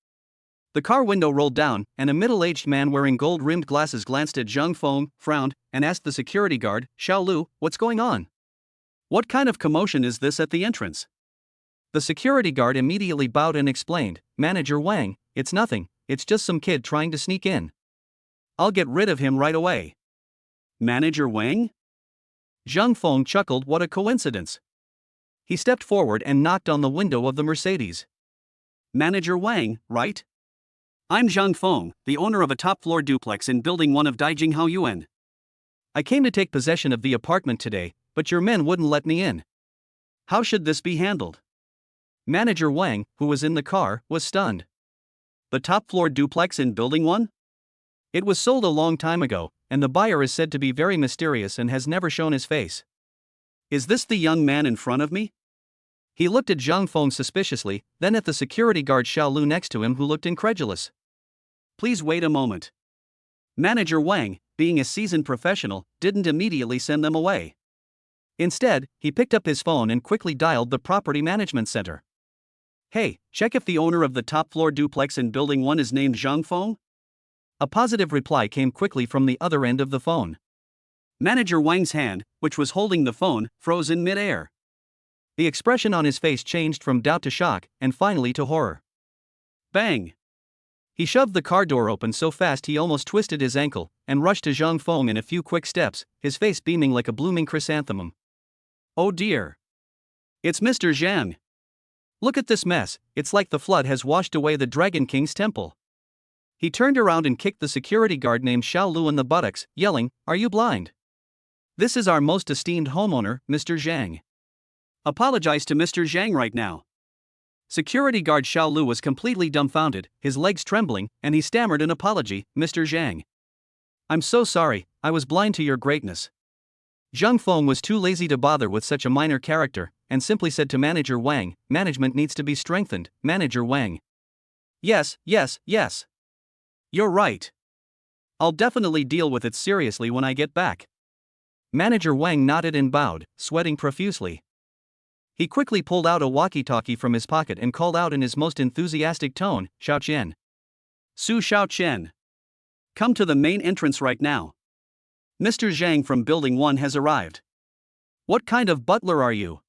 The car window rolled down, and a middle-aged man wearing gold-rimmed glasses glanced at Zhang Feng, frowned, and asked the security guard, "Xiao Lu, what's going on? What kind of commotion is this at the entrance?" The security guard immediately bowed and explained, "Manager Wang, it's nothing, it's just some kid trying to sneak in. I'll get rid of him right away." "Manager Wang?" Zhang Feng chuckled, what a coincidence. He stepped forward and knocked on the window of the Mercedes. "Manager Wang, right? I'm Zhang Feng, the owner of a top-floor duplex in Building 1 of Daijinghao Yuan. I came to take possession of the apartment today, but your men wouldn't let me in. How should this be handled?" Manager Wang, who was in the car, was stunned. "The top-floor duplex in Building 1? It was sold a long time ago, and the buyer is said to be very mysterious and has never shown his face. Is this the young man in front of me?" He looked at Zhang Feng suspiciously, then at the security guard Xiao Lu next to him, who looked incredulous. "Please wait a moment." Manager Wang, being a seasoned professional, didn't immediately send them away. Instead, he picked up his phone and quickly dialed the property management center. "Hey, check if the owner of the top-floor duplex in Building 1 is named Zhang Feng." A positive reply came quickly from the other end of the phone. Manager Wang's hand, which was holding the phone, froze in mid-air. The expression on his face changed from doubt to shock, and finally to horror. Bang! He shoved the car door open so fast he almost twisted his ankle, and rushed to Zhang Feng in a few quick steps, his face beaming like a blooming chrysanthemum. "Oh dear! It's Mr. Zhang. Look at this mess, it's like the flood has washed away the Dragon King's temple." He turned around and kicked the security guard named Xiao Lu in the buttocks, yelling, "Are you blind? This is our most esteemed homeowner, Mr. Zhang. Apologize to Mr. Zhang right now. Security guard Xiao Lu was completely dumbfounded, his legs trembling, and he stammered an apology, Mr. Zhang. I'm so sorry, I was blind to your greatness. Zhang Feng was too lazy to bother with such a minor character, and simply said to Manager Wang, management needs to be strengthened, Manager Wang. Yes. You're right. I'll definitely deal with it seriously when I get back. Manager Wang nodded and bowed, sweating profusely. He quickly pulled out a walkie-talkie from his pocket and called out in his most enthusiastic tone, Xiaoqian. Su Xiaoqian. Come to the main entrance right now. Mr. Zhang from Building 1 has arrived. What kind of butler are you?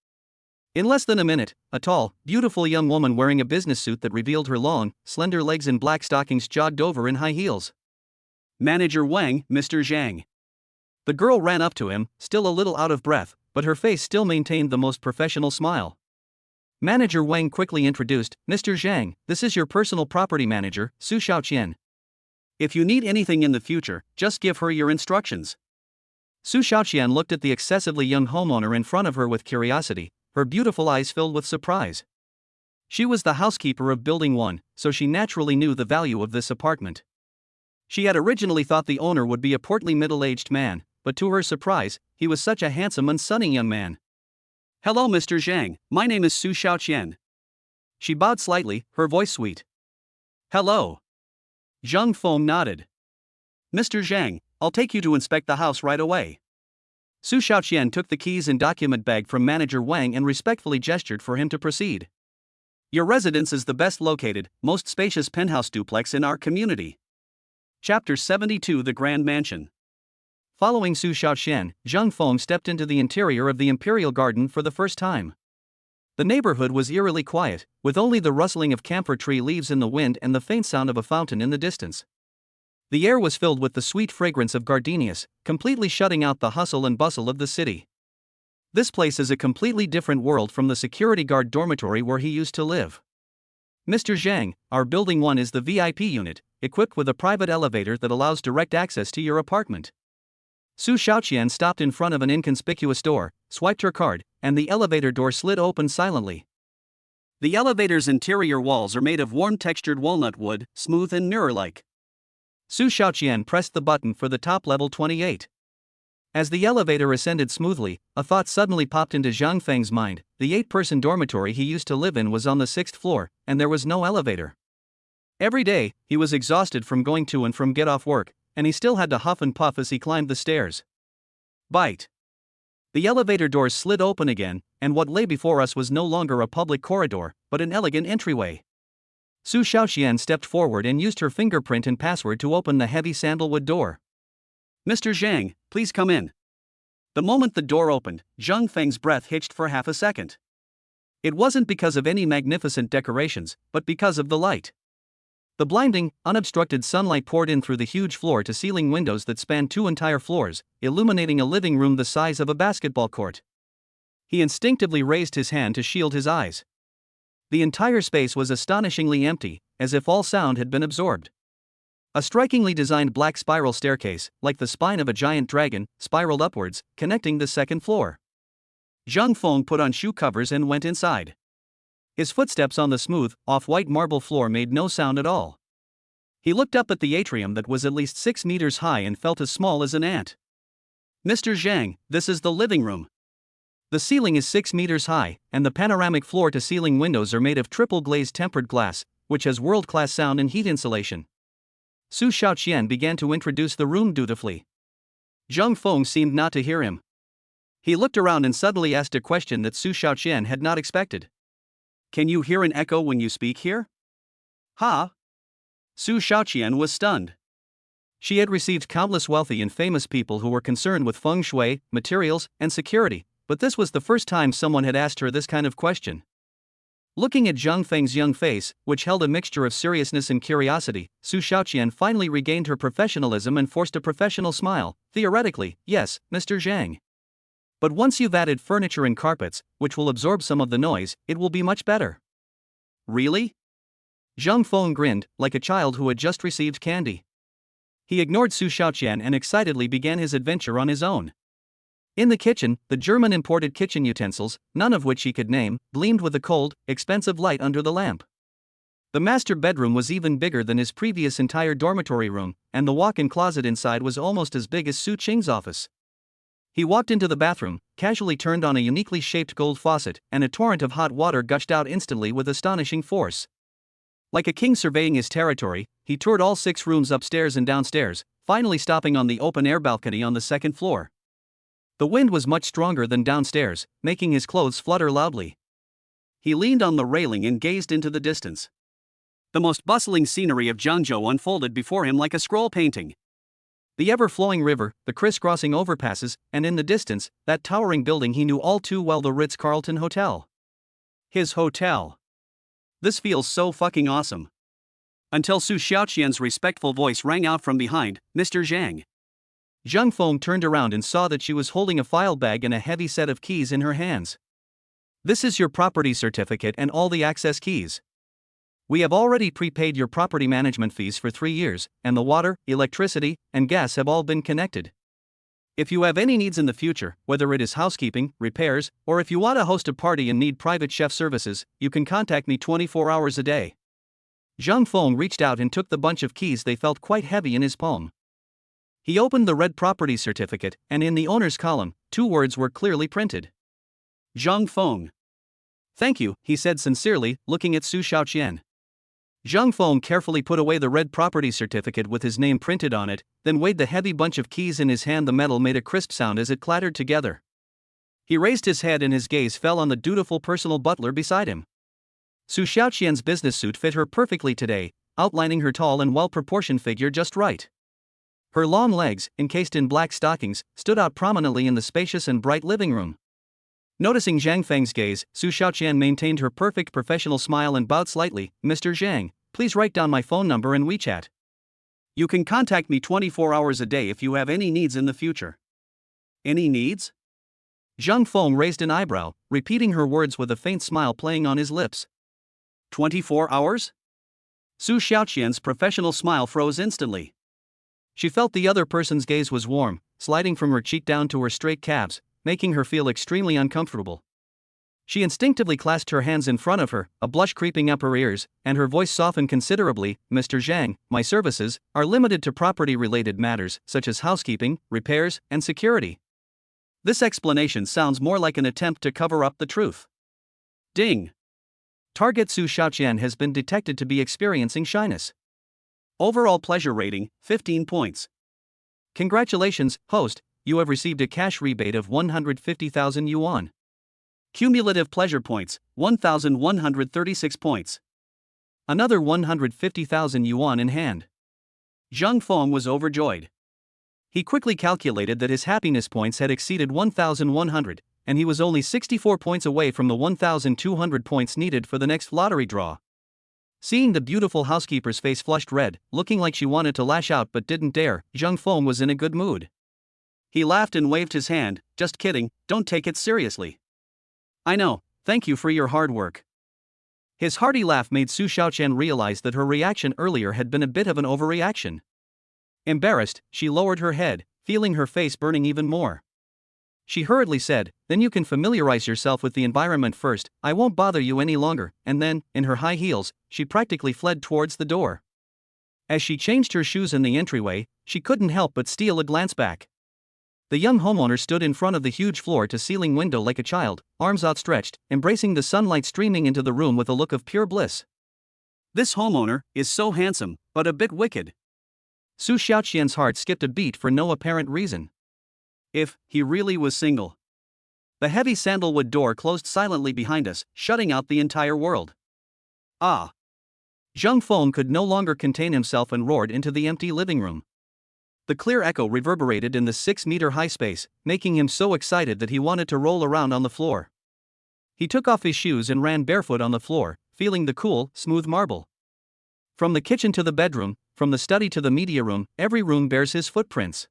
In less than a minute, a tall, beautiful young woman wearing a business suit that revealed her long, slender legs in black stockings jogged over in high heels. Manager Wang, Mr. Zhang. The girl ran up to him, still a little out of breath, but her face still maintained the most professional smile. Manager Wang quickly introduced, Mr. Zhang, this is your personal property manager, Su Xiaoqian. If you need anything in the future, just give her your instructions. Su Xiaoqian looked at the excessively young homeowner in front of her with curiosity, her beautiful eyes filled with surprise. She was the housekeeper of Building 1, so she naturally knew the value of this apartment. She had originally thought the owner would be a portly middle-aged man, but to her surprise, he was such a handsome and sunny young man. Hello Mr. Zhang, my name is Su Xiaoqian. She bowed slightly, her voice sweet. Hello. Zhang Feng nodded. Mr. Zhang, I'll take you to inspect the house right away. Su Xiaoqian took the keys and document bag from Manager Wang and respectfully gestured for him to proceed. Your residence is the best located, most spacious penthouse duplex in our community. Chapter 72 The Grand Mansion. Following Su Xiaoqian, Zhang Feng stepped into the interior of the Imperial Garden for the first time. The neighborhood was eerily quiet, with only the rustling of camphor tree leaves in the wind and the faint sound of a fountain in the distance. The air was filled with the sweet fragrance of gardenias, completely shutting out the hustle and bustle of the city. This place is a completely different world from the security guard dormitory where he used to live. Mr. Zhang, our Building 1 is the VIP unit, equipped with a private elevator that allows direct access to your apartment. Su Xiaoqian stopped in front of an inconspicuous door, swiped her card, and the elevator door slid open silently. The elevator's interior walls are made of warm textured walnut wood, smooth and mirror-like. Su Xiaoqian pressed the button for the top level 28. As the elevator ascended smoothly, a thought suddenly popped into Zhang Feng's mind. The 8-person dormitory he used to live in was on the 6th floor, and there was no elevator. Every day, he was exhausted from going to and from get off work, and he still had to huff and puff as he climbed the stairs. Bite. The elevator doors slid open again, and what lay before us was no longer a public corridor, but an elegant entryway. Su Xiaoqian stepped forward and used her fingerprint and password to open the heavy sandalwood door. Mr. Zhang, please come in. The moment the door opened, Zhang Feng's breath hitched for half a second. It wasn't because of any magnificent decorations, but because of the light. The blinding, unobstructed sunlight poured in through the huge floor-to-ceiling windows that spanned 2 entire floors, illuminating a living room the size of a basketball court. He instinctively raised his hand to shield his eyes. The entire space was astonishingly empty, as if all sound had been absorbed. A strikingly designed black spiral staircase, like the spine of a giant dragon, spiraled upwards, connecting the 2nd floor. Zhang Feng put on shoe covers and went inside. His footsteps on the smooth, off-white marble floor made no sound at all. He looked up at the atrium that was at least 6 meters high and felt as small as an ant. Mr. Zhang, this is the living room. The ceiling is 6 meters high, and the panoramic floor-to-ceiling windows are made of triple-glazed tempered glass, which has world-class sound and heat insulation. Su Xiaoqian began to introduce the room dutifully. Zhang Feng seemed not to hear him. He looked around and suddenly asked a question that Su Xiaoqian had not expected. Can you hear an echo when you speak here? Ha! Su Xiaoqian was stunned. She had received countless wealthy and famous people who were concerned with feng shui, materials, and security, but this was the first time someone had asked her this kind of question. Looking at Zhang Feng's young face, which held a mixture of seriousness and curiosity, Su Xiaoqian finally regained her professionalism and forced a professional smile. Theoretically, yes, Mr. Zhang. But once you've added furniture and carpets, which will absorb some of the noise, it will be much better. Really? Zhang Feng grinned, like a child who had just received candy. He ignored Su Xiaoqian and excitedly began his adventure on his own. In the kitchen, the German imported kitchen utensils, none of which he could name, gleamed with the cold, expensive light under the lamp. The master bedroom was even bigger than his previous entire dormitory room, and the walk-in closet inside was almost as big as Su Qing's office. He walked into the bathroom, casually turned on a uniquely shaped gold faucet, and a torrent of hot water gushed out instantly with astonishing force. Like a king surveying his territory, he toured all 6 rooms upstairs and downstairs, finally stopping on the open-air balcony on the second floor. The wind was much stronger than downstairs, making his clothes flutter loudly. He leaned on the railing and gazed into the distance. The most bustling scenery of Zhengzhou unfolded before him like a scroll painting. The ever-flowing river, the crisscrossing overpasses, and in the distance, that towering building he knew all too well, the Ritz-Carlton Hotel. His hotel. This feels so fucking awesome. Until Su Xiaoqian's respectful voice rang out from behind, "Mr. Zhang." Zhang Feng turned around and saw that she was holding a file bag and a heavy set of keys in her hands. "This is your property certificate and all the access keys. We have already prepaid your property management fees for 3 years, and the water, electricity, and gas have all been connected. If you have any needs in the future, whether it is housekeeping, repairs, or if you want to host a party and need private chef services, you can contact me 24 hours a day." Zhang Feng reached out and took the bunch of keys. They felt quite heavy in his palm. He opened the red property certificate, and in the owner's column, 2 words were clearly printed. Zhang Feng. "Thank you," he said sincerely, looking at Su Xiaoqian. Zhang Feng carefully put away the red property certificate with his name printed on it, then weighed the heavy bunch of keys in his hand. The metal made a crisp sound as it clattered together. He raised his head and his gaze fell on the dutiful personal butler beside him. Su Xiaoqian's business suit fit her perfectly today, outlining her tall and well-proportioned figure just right. Her long legs, encased in black stockings, stood out prominently in the spacious and bright living room. Noticing Zhang Feng's gaze, Su Xiaoqian maintained her perfect professional smile and bowed slightly. "Mr. Zhang, please write down my phone number and WeChat. You can contact me 24 hours a day if you have any needs in the future." "Any needs?" Zhang Feng raised an eyebrow, repeating her words with a faint smile playing on his lips. 24 hours? Su Xiaoqian's professional smile froze instantly. She felt the other person's gaze was warm, sliding from her cheek down to her straight calves, making her feel extremely uncomfortable. She instinctively clasped her hands in front of her, a blush creeping up her ears, and her voice softened considerably. "Mr. Zhang, my services are limited to property-related matters such as housekeeping, repairs, and security." This explanation sounds more like an attempt to cover up the truth. Ding! Target Su Xiaoqian has been detected to be experiencing shyness. Overall pleasure rating, 15 points. Congratulations, host, you have received a cash rebate of 150,000 yuan. Cumulative pleasure points, 1,136 points. Another 150,000 yuan in hand. Zhang Feng was overjoyed. He quickly calculated that his happiness points had exceeded 1,100, and he was only 64 points away from the 1,200 points needed for the next lottery draw. Seeing the beautiful housekeeper's face flushed red, looking like she wanted to lash out but didn't dare, Zhang Feng was in a good mood. He laughed and waved his hand. "Just kidding, don't take it seriously. I know, thank you for your hard work." His hearty laugh made Su Xiaoqian realize that her reaction earlier had been a bit of an overreaction. Embarrassed, she lowered her head, feeling her face burning even more. She hurriedly said, "Then you can familiarize yourself with the environment first, I won't bother you any longer," and then, in her high heels, she practically fled towards the door. As she changed her shoes in the entryway, she couldn't help but steal a glance back. The young homeowner stood in front of the huge floor-to-ceiling window like a child, arms outstretched, embracing the sunlight streaming into the room with a look of pure bliss. This homeowner is so handsome, but a bit wicked. Su Xiaoqian's heart skipped a beat for no apparent reason. If he really was single. The heavy sandalwood door closed silently behind us, shutting out the entire world. Ah! Zhang Feng could no longer contain himself and roared into the empty living room. The clear echo reverberated in the 6-meter-high space, making him so excited that he wanted to roll around on the floor. He took off his shoes and ran barefoot on the floor, feeling the cool, smooth marble. From the kitchen to the bedroom, from the study to the media room, every room bears his footprints.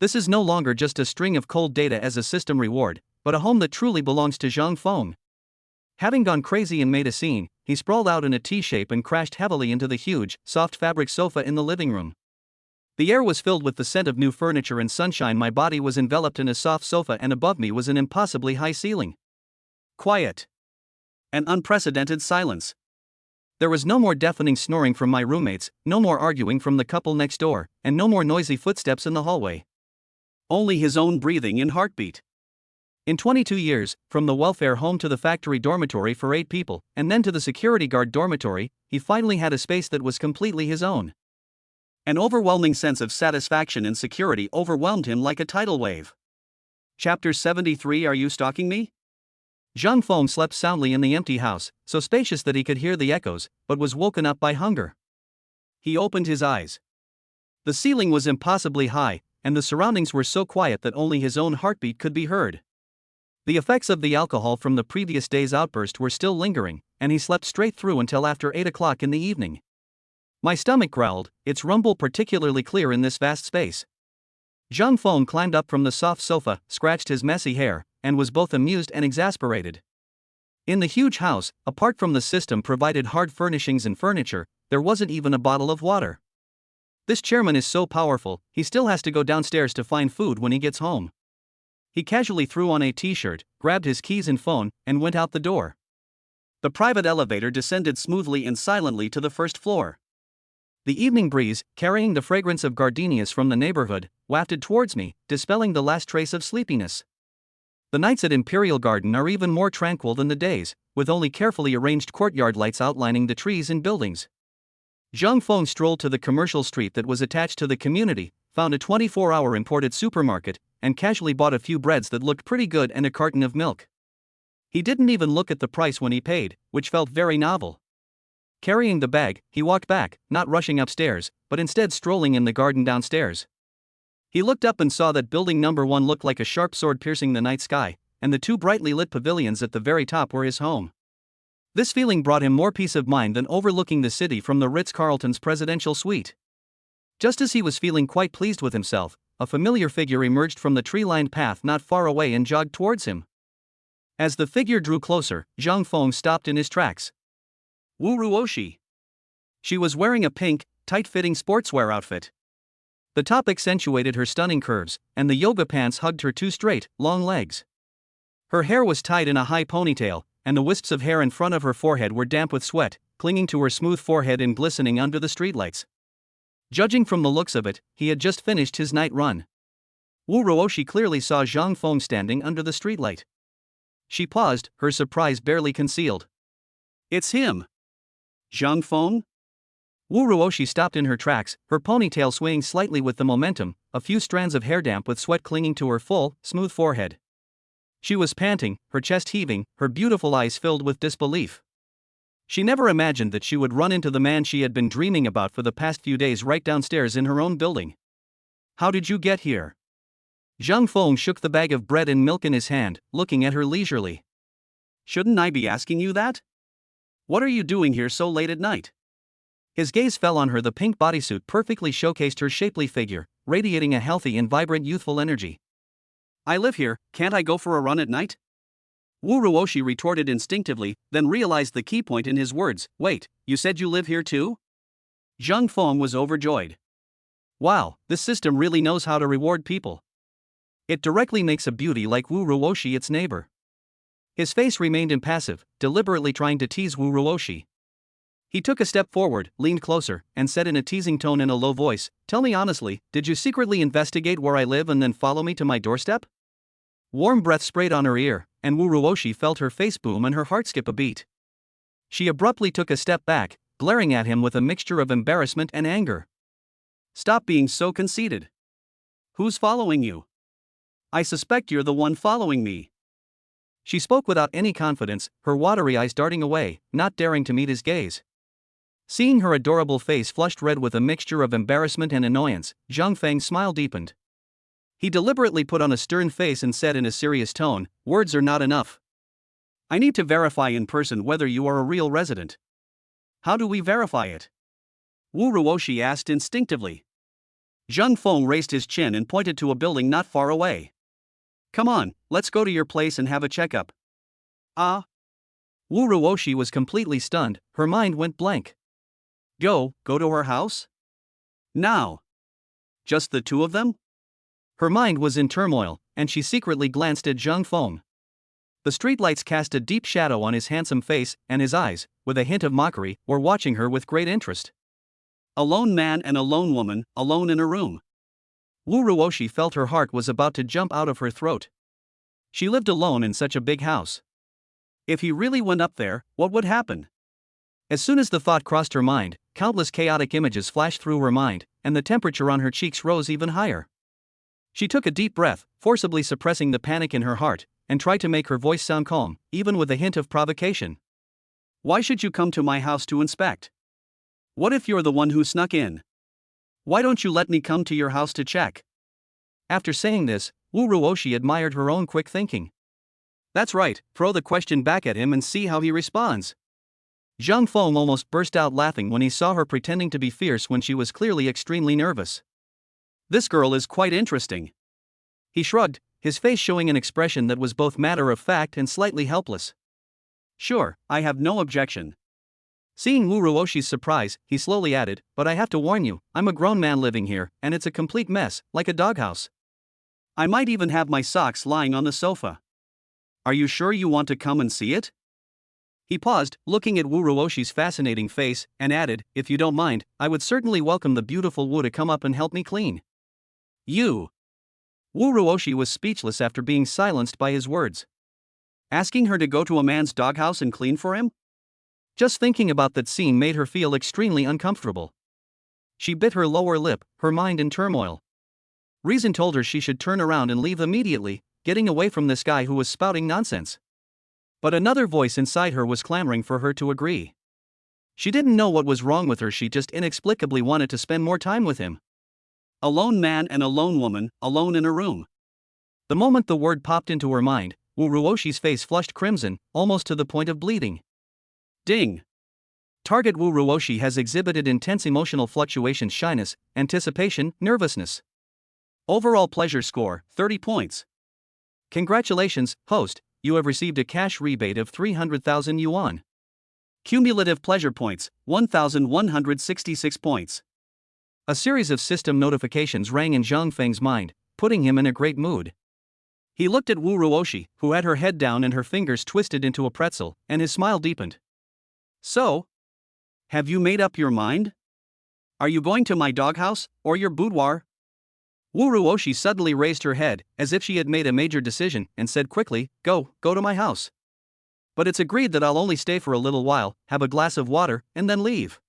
This is no longer just a string of cold data as a system reward, but a home that truly belongs to Zhang Feng. Having gone crazy and made a scene, he sprawled out in a T-shape and crashed heavily into the huge, soft fabric sofa in the living room. The air was filled with the scent of new furniture and sunshine. My body was enveloped in a soft sofa, and above me was an impossibly high ceiling. Quiet. An unprecedented silence. There was no more deafening snoring from my roommates, no more arguing from the couple next door, and no more noisy footsteps in the hallway. Only his own breathing and heartbeat. In 22 years, from the welfare home to the factory dormitory for 8 people, and then to the security guard dormitory, he finally had a space that was completely his own. An overwhelming sense of satisfaction and security overwhelmed him like a tidal wave. Chapter 73. Are you stalking me? Zhang Feng slept soundly in the empty house, so spacious that he could hear the echoes, but was woken up by hunger. He opened his eyes. The ceiling was impossibly high, and the surroundings were so quiet that only his own heartbeat could be heard. The effects of the alcohol from the previous day's outburst were still lingering, and he slept straight through until after 8 o'clock in the evening. My stomach growled, its rumble particularly clear in this vast space. Zhang Feng climbed up from the soft sofa, scratched his messy hair, and was both amused and exasperated. In the huge house, apart from the system provided hard furnishings and furniture, there wasn't even a bottle of water. This chairman is so powerful, he still has to go downstairs to find food when he gets home. He casually threw on a t-shirt, grabbed his keys and phone, and went out the door. The private elevator descended smoothly and silently to the first floor. The evening breeze, carrying the fragrance of gardenias from the neighborhood, wafted towards me, dispelling the last trace of sleepiness. The nights at Imperial Garden are even more tranquil than the days, with only carefully arranged courtyard lights outlining the trees and buildings. Zhang Feng strolled to the commercial street that was attached to the community, found a 24-hour imported supermarket, and casually bought a few breads that looked pretty good and a carton of milk. He didn't even look at the price when he paid, which felt very novel. Carrying the bag, he walked back, not rushing upstairs, but instead strolling in the garden downstairs. He looked up and saw that building number 1 looked like a sharp sword piercing the night sky, and the 2 brightly lit pavilions at the very top were his home. This feeling brought him more peace of mind than overlooking the city from the Ritz-Carlton's presidential suite. Just as he was feeling quite pleased with himself, a familiar figure emerged from the tree-lined path not far away and jogged towards him. As the figure drew closer, Zhang Feng stopped in his tracks. Wu Ruoshi. She was wearing a pink, tight-fitting sportswear outfit. The top accentuated her stunning curves, and the yoga pants hugged her 2 straight, long legs. Her hair was tied in a high ponytail, and the wisps of hair in front of her forehead were damp with sweat, clinging to her smooth forehead and glistening under the streetlights. Judging from the looks of it, he had just finished his night run. Wu Ruoshi clearly saw Zhang Feng standing under the streetlight. She paused, her surprise barely concealed. It's him! Zhang Feng? Wu Ruoshi stopped in her tracks, her ponytail swaying slightly with the momentum, a few strands of hair damp with sweat clinging to her full, smooth forehead. She was panting, her chest heaving, her beautiful eyes filled with disbelief. She never imagined that she would run into the man she had been dreaming about for the past few days right downstairs in her own building. How did you get here? Zhang Feng shook the bag of bread and milk in his hand, looking at her leisurely. Shouldn't I be asking you that? What are you doing here so late at night? His gaze fell on her. The pink bodysuit perfectly showcased her shapely figure, radiating a healthy and vibrant youthful energy. I live here, can't I go for a run at night? Wu Ruoshi retorted instinctively, then realized the key point in his words. Wait, you said you live here too? Zhang Feng was overjoyed. Wow, this system really knows how to reward people. It directly makes a beauty like Wu Ruoshi its neighbor. His face remained impassive, deliberately trying to tease Wu Ruoshi. He took a step forward, leaned closer, and said in a teasing tone in a low voice, Tell me honestly, did you secretly investigate where I live and then follow me to my doorstep? Warm breath sprayed on her ear, and Wu Ruoshi felt her face boom and her heart skip a beat. She abruptly took a step back, glaring at him with a mixture of embarrassment and anger. Stop being so conceited. Who's following you? I suspect you're the one following me. She spoke without any confidence, her watery eyes darting away, not daring to meet his gaze. Seeing her adorable face flushed red with a mixture of embarrassment and annoyance, Zhang Feng's smile deepened. He deliberately put on a stern face and said in a serious tone, Words are not enough. I need to verify in person whether you are a real resident. How do we verify it? Wu Ruoshi asked instinctively. Zhang Feng raised his chin and pointed to a building not far away. Come on, let's go to your place and have a checkup. Ah? Wu Ruoshi was completely stunned, her mind went blank. Go to her house? Now. Just the two of them? Her mind was in turmoil, and she secretly glanced at Zhang Feng. The streetlights cast a deep shadow on his handsome face, and his eyes, with a hint of mockery, were watching her with great interest. A lone man and a lone woman, alone in a room. Wu Ruoshi felt her heart was about to jump out of her throat. She lived alone in such a big house. If he really went up there, what would happen? As soon as the thought crossed her mind, countless chaotic images flashed through her mind, and the temperature on her cheeks rose even higher. She took a deep breath, forcibly suppressing the panic in her heart, and tried to make her voice sound calm, even with a hint of provocation. Why should you come to my house to inspect? What if you're the one who snuck in? Why don't you let me come to your house to check? After saying this, Wu Ruoshi admired her own quick thinking. That's right, throw the question back at him and see how he responds. Zhang Feng almost burst out laughing when he saw her pretending to be fierce when she was clearly extremely nervous. This girl is quite interesting. He shrugged, his face showing an expression that was both matter-of-fact and slightly helpless. Sure, I have no objection. Seeing Wu Ruoshi's surprise, he slowly added, but I have to warn you, I'm a grown man living here, and it's a complete mess, like a doghouse. I might even have my socks lying on the sofa. Are you sure you want to come and see it? He paused, looking at Wu Ruoshi's fascinating face, and added, if you don't mind, I would certainly welcome the beautiful Wu to come up and help me clean. You. Wu Ruoshi was speechless after being silenced by his words. Asking her to go to a man's doghouse and clean for him? Just thinking about that scene made her feel extremely uncomfortable. She bit her lower lip, her mind in turmoil. Reason told her she should turn around and leave immediately, getting away from this guy who was spouting nonsense. But another voice inside her was clamoring for her to agree. She didn't know what was wrong with her, she just inexplicably wanted to spend more time with him. A lone man and a lone woman, alone in a room. The moment the word popped into her mind, Wu Ruoshi's face flushed crimson, almost to the point of bleeding. Ding! Target Wu Ruoshi has exhibited intense emotional fluctuations: shyness, anticipation, nervousness. Overall pleasure score, 30 points. Congratulations, host, you have received a cash rebate of 300,000 yuan. Cumulative pleasure points, 1,166 points. A series of system notifications rang in Zhang Feng's mind, putting him in a great mood. He looked at Wu Ruoshi, who had her head down and her fingers twisted into a pretzel, and his smile deepened. So? Have you made up your mind? Are you going to my doghouse, or your boudoir? Wu Ruoshi suddenly raised her head, as if she had made a major decision, and said quickly, go to my house. But it's agreed that I'll only stay for a little while, have a glass of water, and then leave.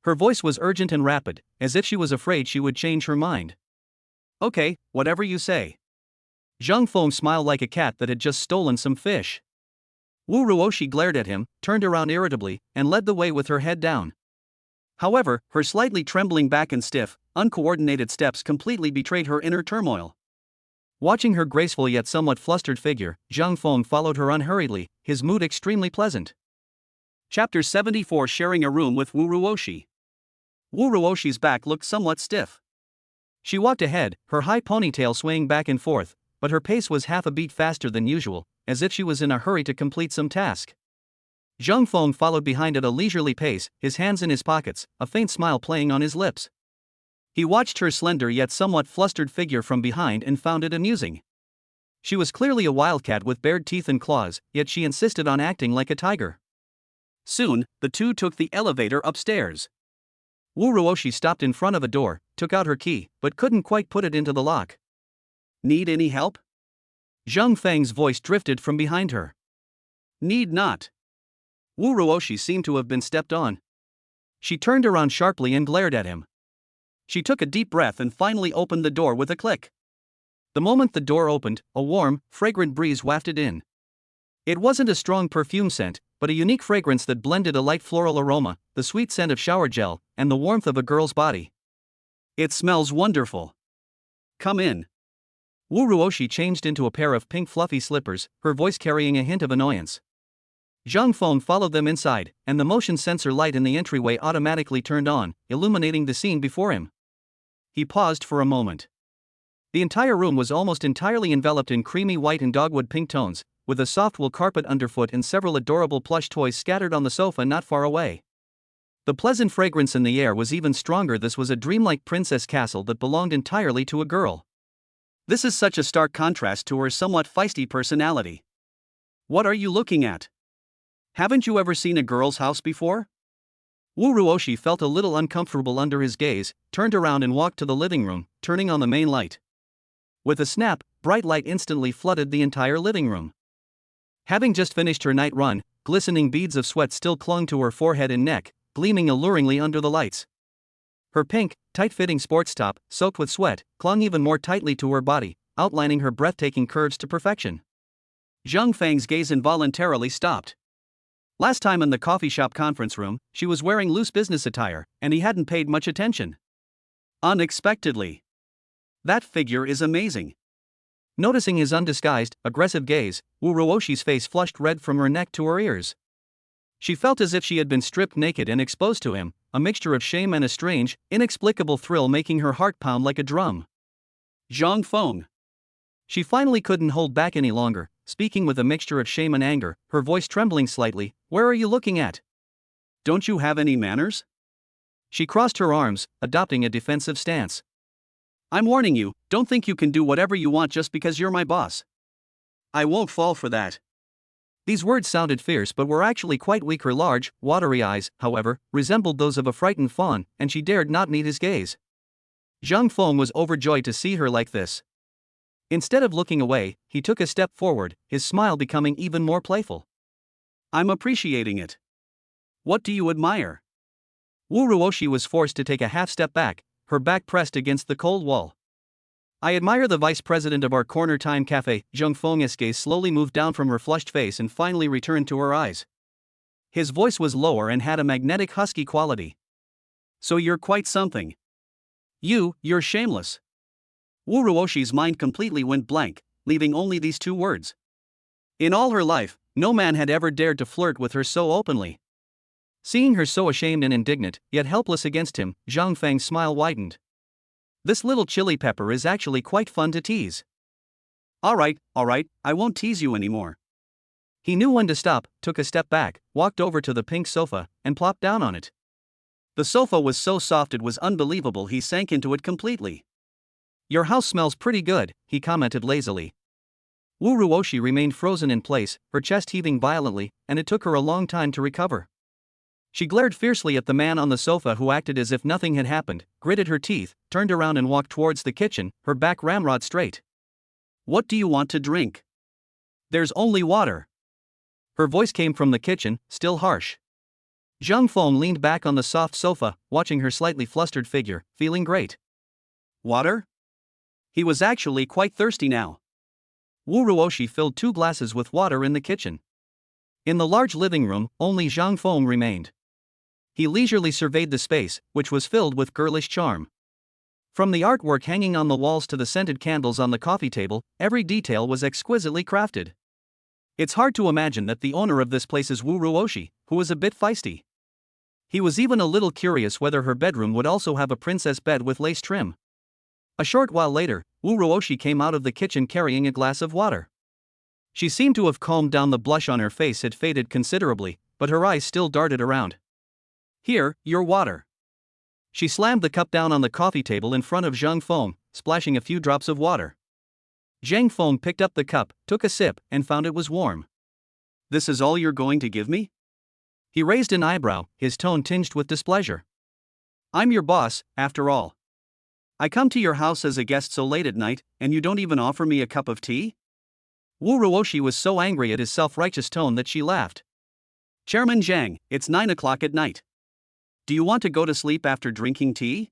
Her voice was urgent and rapid, as if she was afraid she would change her mind. Okay, whatever you say. Zhang Feng smiled like a cat that had just stolen some fish. Wu Ruoshi glared at him, turned around irritably, and led the way with her head down. However, her slightly trembling back and stiff, uncoordinated steps completely betrayed her inner turmoil. Watching her graceful yet somewhat flustered figure, Zhang Feng followed her unhurriedly, his mood extremely pleasant. Chapter 74: Sharing a room with Wu Ruoshi. Wu Ruoshi's back looked somewhat stiff. She walked ahead, her high ponytail swaying back and forth, but her pace was half a beat faster than usual, as if she was in a hurry to complete some task. Zhang Feng followed behind at a leisurely pace, his hands in his pockets, a faint smile playing on his lips. He watched her slender yet somewhat flustered figure from behind and found it amusing. She was clearly a wildcat with bared teeth and claws, yet she insisted on acting like a tiger. Soon, the two took the elevator upstairs. Wu Ruoshi stopped in front of a door, took out her key, but couldn't quite put it into the lock. Need any help? Zhang Feng's voice drifted from behind her. Need not. Wu Ruoshi seemed to have been stepped on. She turned around sharply and glared at him. She took a deep breath and finally opened the door with a click. The moment the door opened, a warm, fragrant breeze wafted in. It wasn't a strong perfume scent, but a unique fragrance that blended a light floral aroma, the sweet scent of shower gel, and the warmth of a girl's body. It smells wonderful. Come in. Wu Ruoshi changed into a pair of pink fluffy slippers, her voice carrying a hint of annoyance. Zhang Feng followed them inside, and the motion sensor light in the entryway automatically turned on, illuminating the scene before him. He paused for a moment. The entire room was almost entirely enveloped in creamy white and dogwood pink tones, with a soft wool carpet underfoot and several adorable plush toys scattered on the sofa not far away. The pleasant fragrance in the air was even stronger. This was a dreamlike princess castle that belonged entirely to a girl. This is such a stark contrast to her somewhat feisty personality. What are you looking at? Haven't you ever seen a girl's house before? Wu Ruoshi felt a little uncomfortable under his gaze, turned around and walked to the living room, turning on the main light. With a snap, bright light instantly flooded the entire living room. Having just finished her night run, glistening beads of sweat still clung to her forehead and neck, gleaming alluringly under the lights. Her pink, tight-fitting sports top, soaked with sweat, clung even more tightly to her body, outlining her breathtaking curves to perfection. Zhang Fang's gaze involuntarily stopped. Last time in the coffee shop conference room, she was wearing loose business attire, and he hadn't paid much attention. Unexpectedly. That figure is amazing. Noticing his undisguised, aggressive gaze, Wu Ruoshi's face flushed red from her neck to her ears. She felt as if she had been stripped naked and exposed to him, a mixture of shame and a strange, inexplicable thrill making her heart pound like a drum. Zhang Feng. She finally couldn't hold back any longer, speaking with a mixture of shame and anger, her voice trembling slightly. Where are you looking at? Don't you have any manners? She crossed her arms, adopting a defensive stance. I'm warning you, don't think you can do whatever you want just because you're my boss. I won't fall for that. These words sounded fierce but were actually quite weak. Her large, watery eyes, however, resembled those of a frightened fawn, and she dared not meet his gaze. Zhang Feng was overjoyed to see her like this. Instead of looking away, he took a step forward, his smile becoming even more playful. I'm appreciating it. What do you admire? Wu Ruoshi was forced to take a half step back, her back pressed against the cold wall. I admire the vice president of our corner time cafe. Zhang Feng's gaze slowly moved down from her flushed face and finally returned to her eyes. His voice was lower and had a magnetic husky quality. So you're quite something. You're shameless. Wu Ruoshi's mind completely went blank, leaving only these two words. In all her life, no man had ever dared to flirt with her so openly. Seeing her so ashamed and indignant, yet helpless against him, Zhang Feng's smile widened. This little chili pepper is actually quite fun to tease. Alright, I won't tease you anymore. He knew when to stop, took a step back, walked over to the pink sofa, and plopped down on it. The sofa was so soft it was unbelievable. He sank into it completely. Your house smells pretty good, he commented lazily. Wu Ruoshi remained frozen in place, her chest heaving violently, and it took her a long time to recover. She glared fiercely at the man on the sofa who acted as if nothing had happened, gritted her teeth, turned around and walked towards the kitchen, her back ramrod straight. What do you want to drink? There's only water. Her voice came from the kitchen, still harsh. Zhang Feng leaned back on the soft sofa, watching her slightly flustered figure, feeling great. Water? He was actually quite thirsty now. Wu Ruoshi filled 2 glasses with water in the kitchen. In the large living room, only Zhang Feng remained. He leisurely surveyed the space, which was filled with girlish charm. From the artwork hanging on the walls to the scented candles on the coffee table, every detail was exquisitely crafted. It's hard to imagine that the owner of this place is Wu Ruoshi, who was a bit feisty. He was even a little curious whether her bedroom would also have a princess bed with lace trim. A short while later, Wu Ruoshi came out of the kitchen carrying a glass of water. She seemed to have calmed down. The blush on her face had faded considerably, but her eyes still darted around. Here, your water. She slammed the cup down on the coffee table in front of Zhang Feng, splashing a few drops of water. Zhang Feng picked up the cup, took a sip, and found it was warm. This is all you're going to give me? He raised an eyebrow, his tone tinged with displeasure. I'm your boss, after all. I come to your house as a guest so late at night, and you don't even offer me a cup of tea? Wu Ruoshi was so angry at his self-righteous tone that she laughed. Chairman Zhang, it's 9 o'clock at night. Do you want to go to sleep after drinking tea?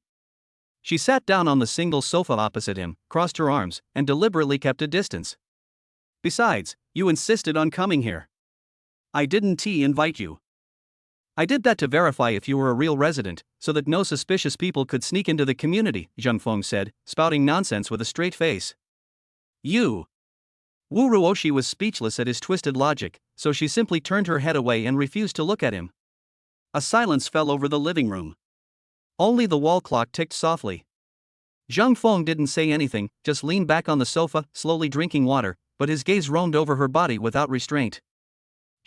She sat down on the single sofa opposite him, crossed her arms, and deliberately kept a distance. Besides, you insisted on coming here. I didn't invite you. I did that to verify if you were a real resident, so that no suspicious people could sneak into the community, Zhang Feng said, spouting nonsense with a straight face. You. Wu Ruoshi was speechless at his twisted logic, so she simply turned her head away and refused to look at him. A silence fell over the living room. Only the wall clock ticked softly. Zhang Feng didn't say anything, just leaned back on the sofa, slowly drinking water, but his gaze roamed over her body without restraint.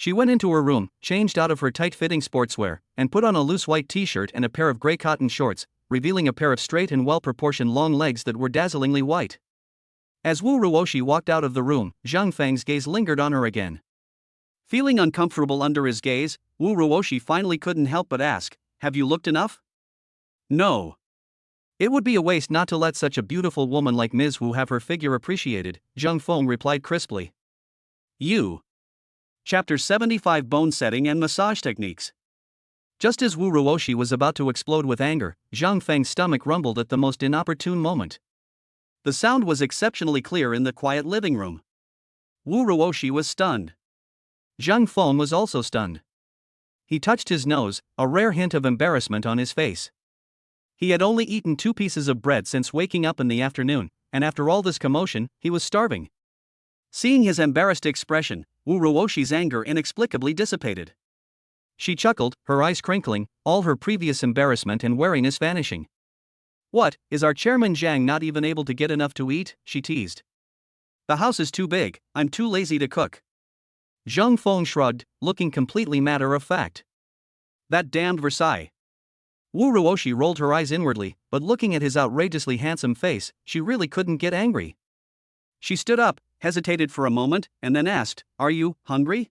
She went into her room, changed out of her tight-fitting sportswear, and put on a loose white t-shirt and a pair of gray cotton shorts, revealing a pair of straight and well-proportioned long legs that were dazzlingly white. As Wu Ruoshi walked out of the room, Zhang Feng's gaze lingered on her again. Feeling uncomfortable under his gaze, Wu Ruoshi finally couldn't help but ask, "Have you looked enough?" "No. It would be a waste not to let such a beautiful woman like Ms. Wu have her figure appreciated," Zhang Feng replied crisply. You. Chapter 75 Bone Setting and Massage Techniques. Just as Wu Ruoshi was about to explode with anger, Zhang Feng's stomach rumbled at the most inopportune moment. The sound was exceptionally clear in the quiet living room. Wu Ruoshi was stunned. Zhang Feng was also stunned. He touched his nose, a rare hint of embarrassment on his face. He had only eaten 2 pieces of bread since waking up in the afternoon, and after all this commotion, he was starving. Seeing his embarrassed expression, Wu Ruoshi's anger inexplicably dissipated. She chuckled, her eyes crinkling, all her previous embarrassment and wariness vanishing. "What, is our chairman Zhang not even able to get enough to eat?" she teased. "The house is too big, I'm too lazy to cook." Zhang Feng shrugged, looking completely matter-of-fact. "That damned Versailles." Wu Ruoshi rolled her eyes inwardly, but looking at his outrageously handsome face, she really couldn't get angry. She stood up, hesitated for a moment, and then asked, "Are you hungry?"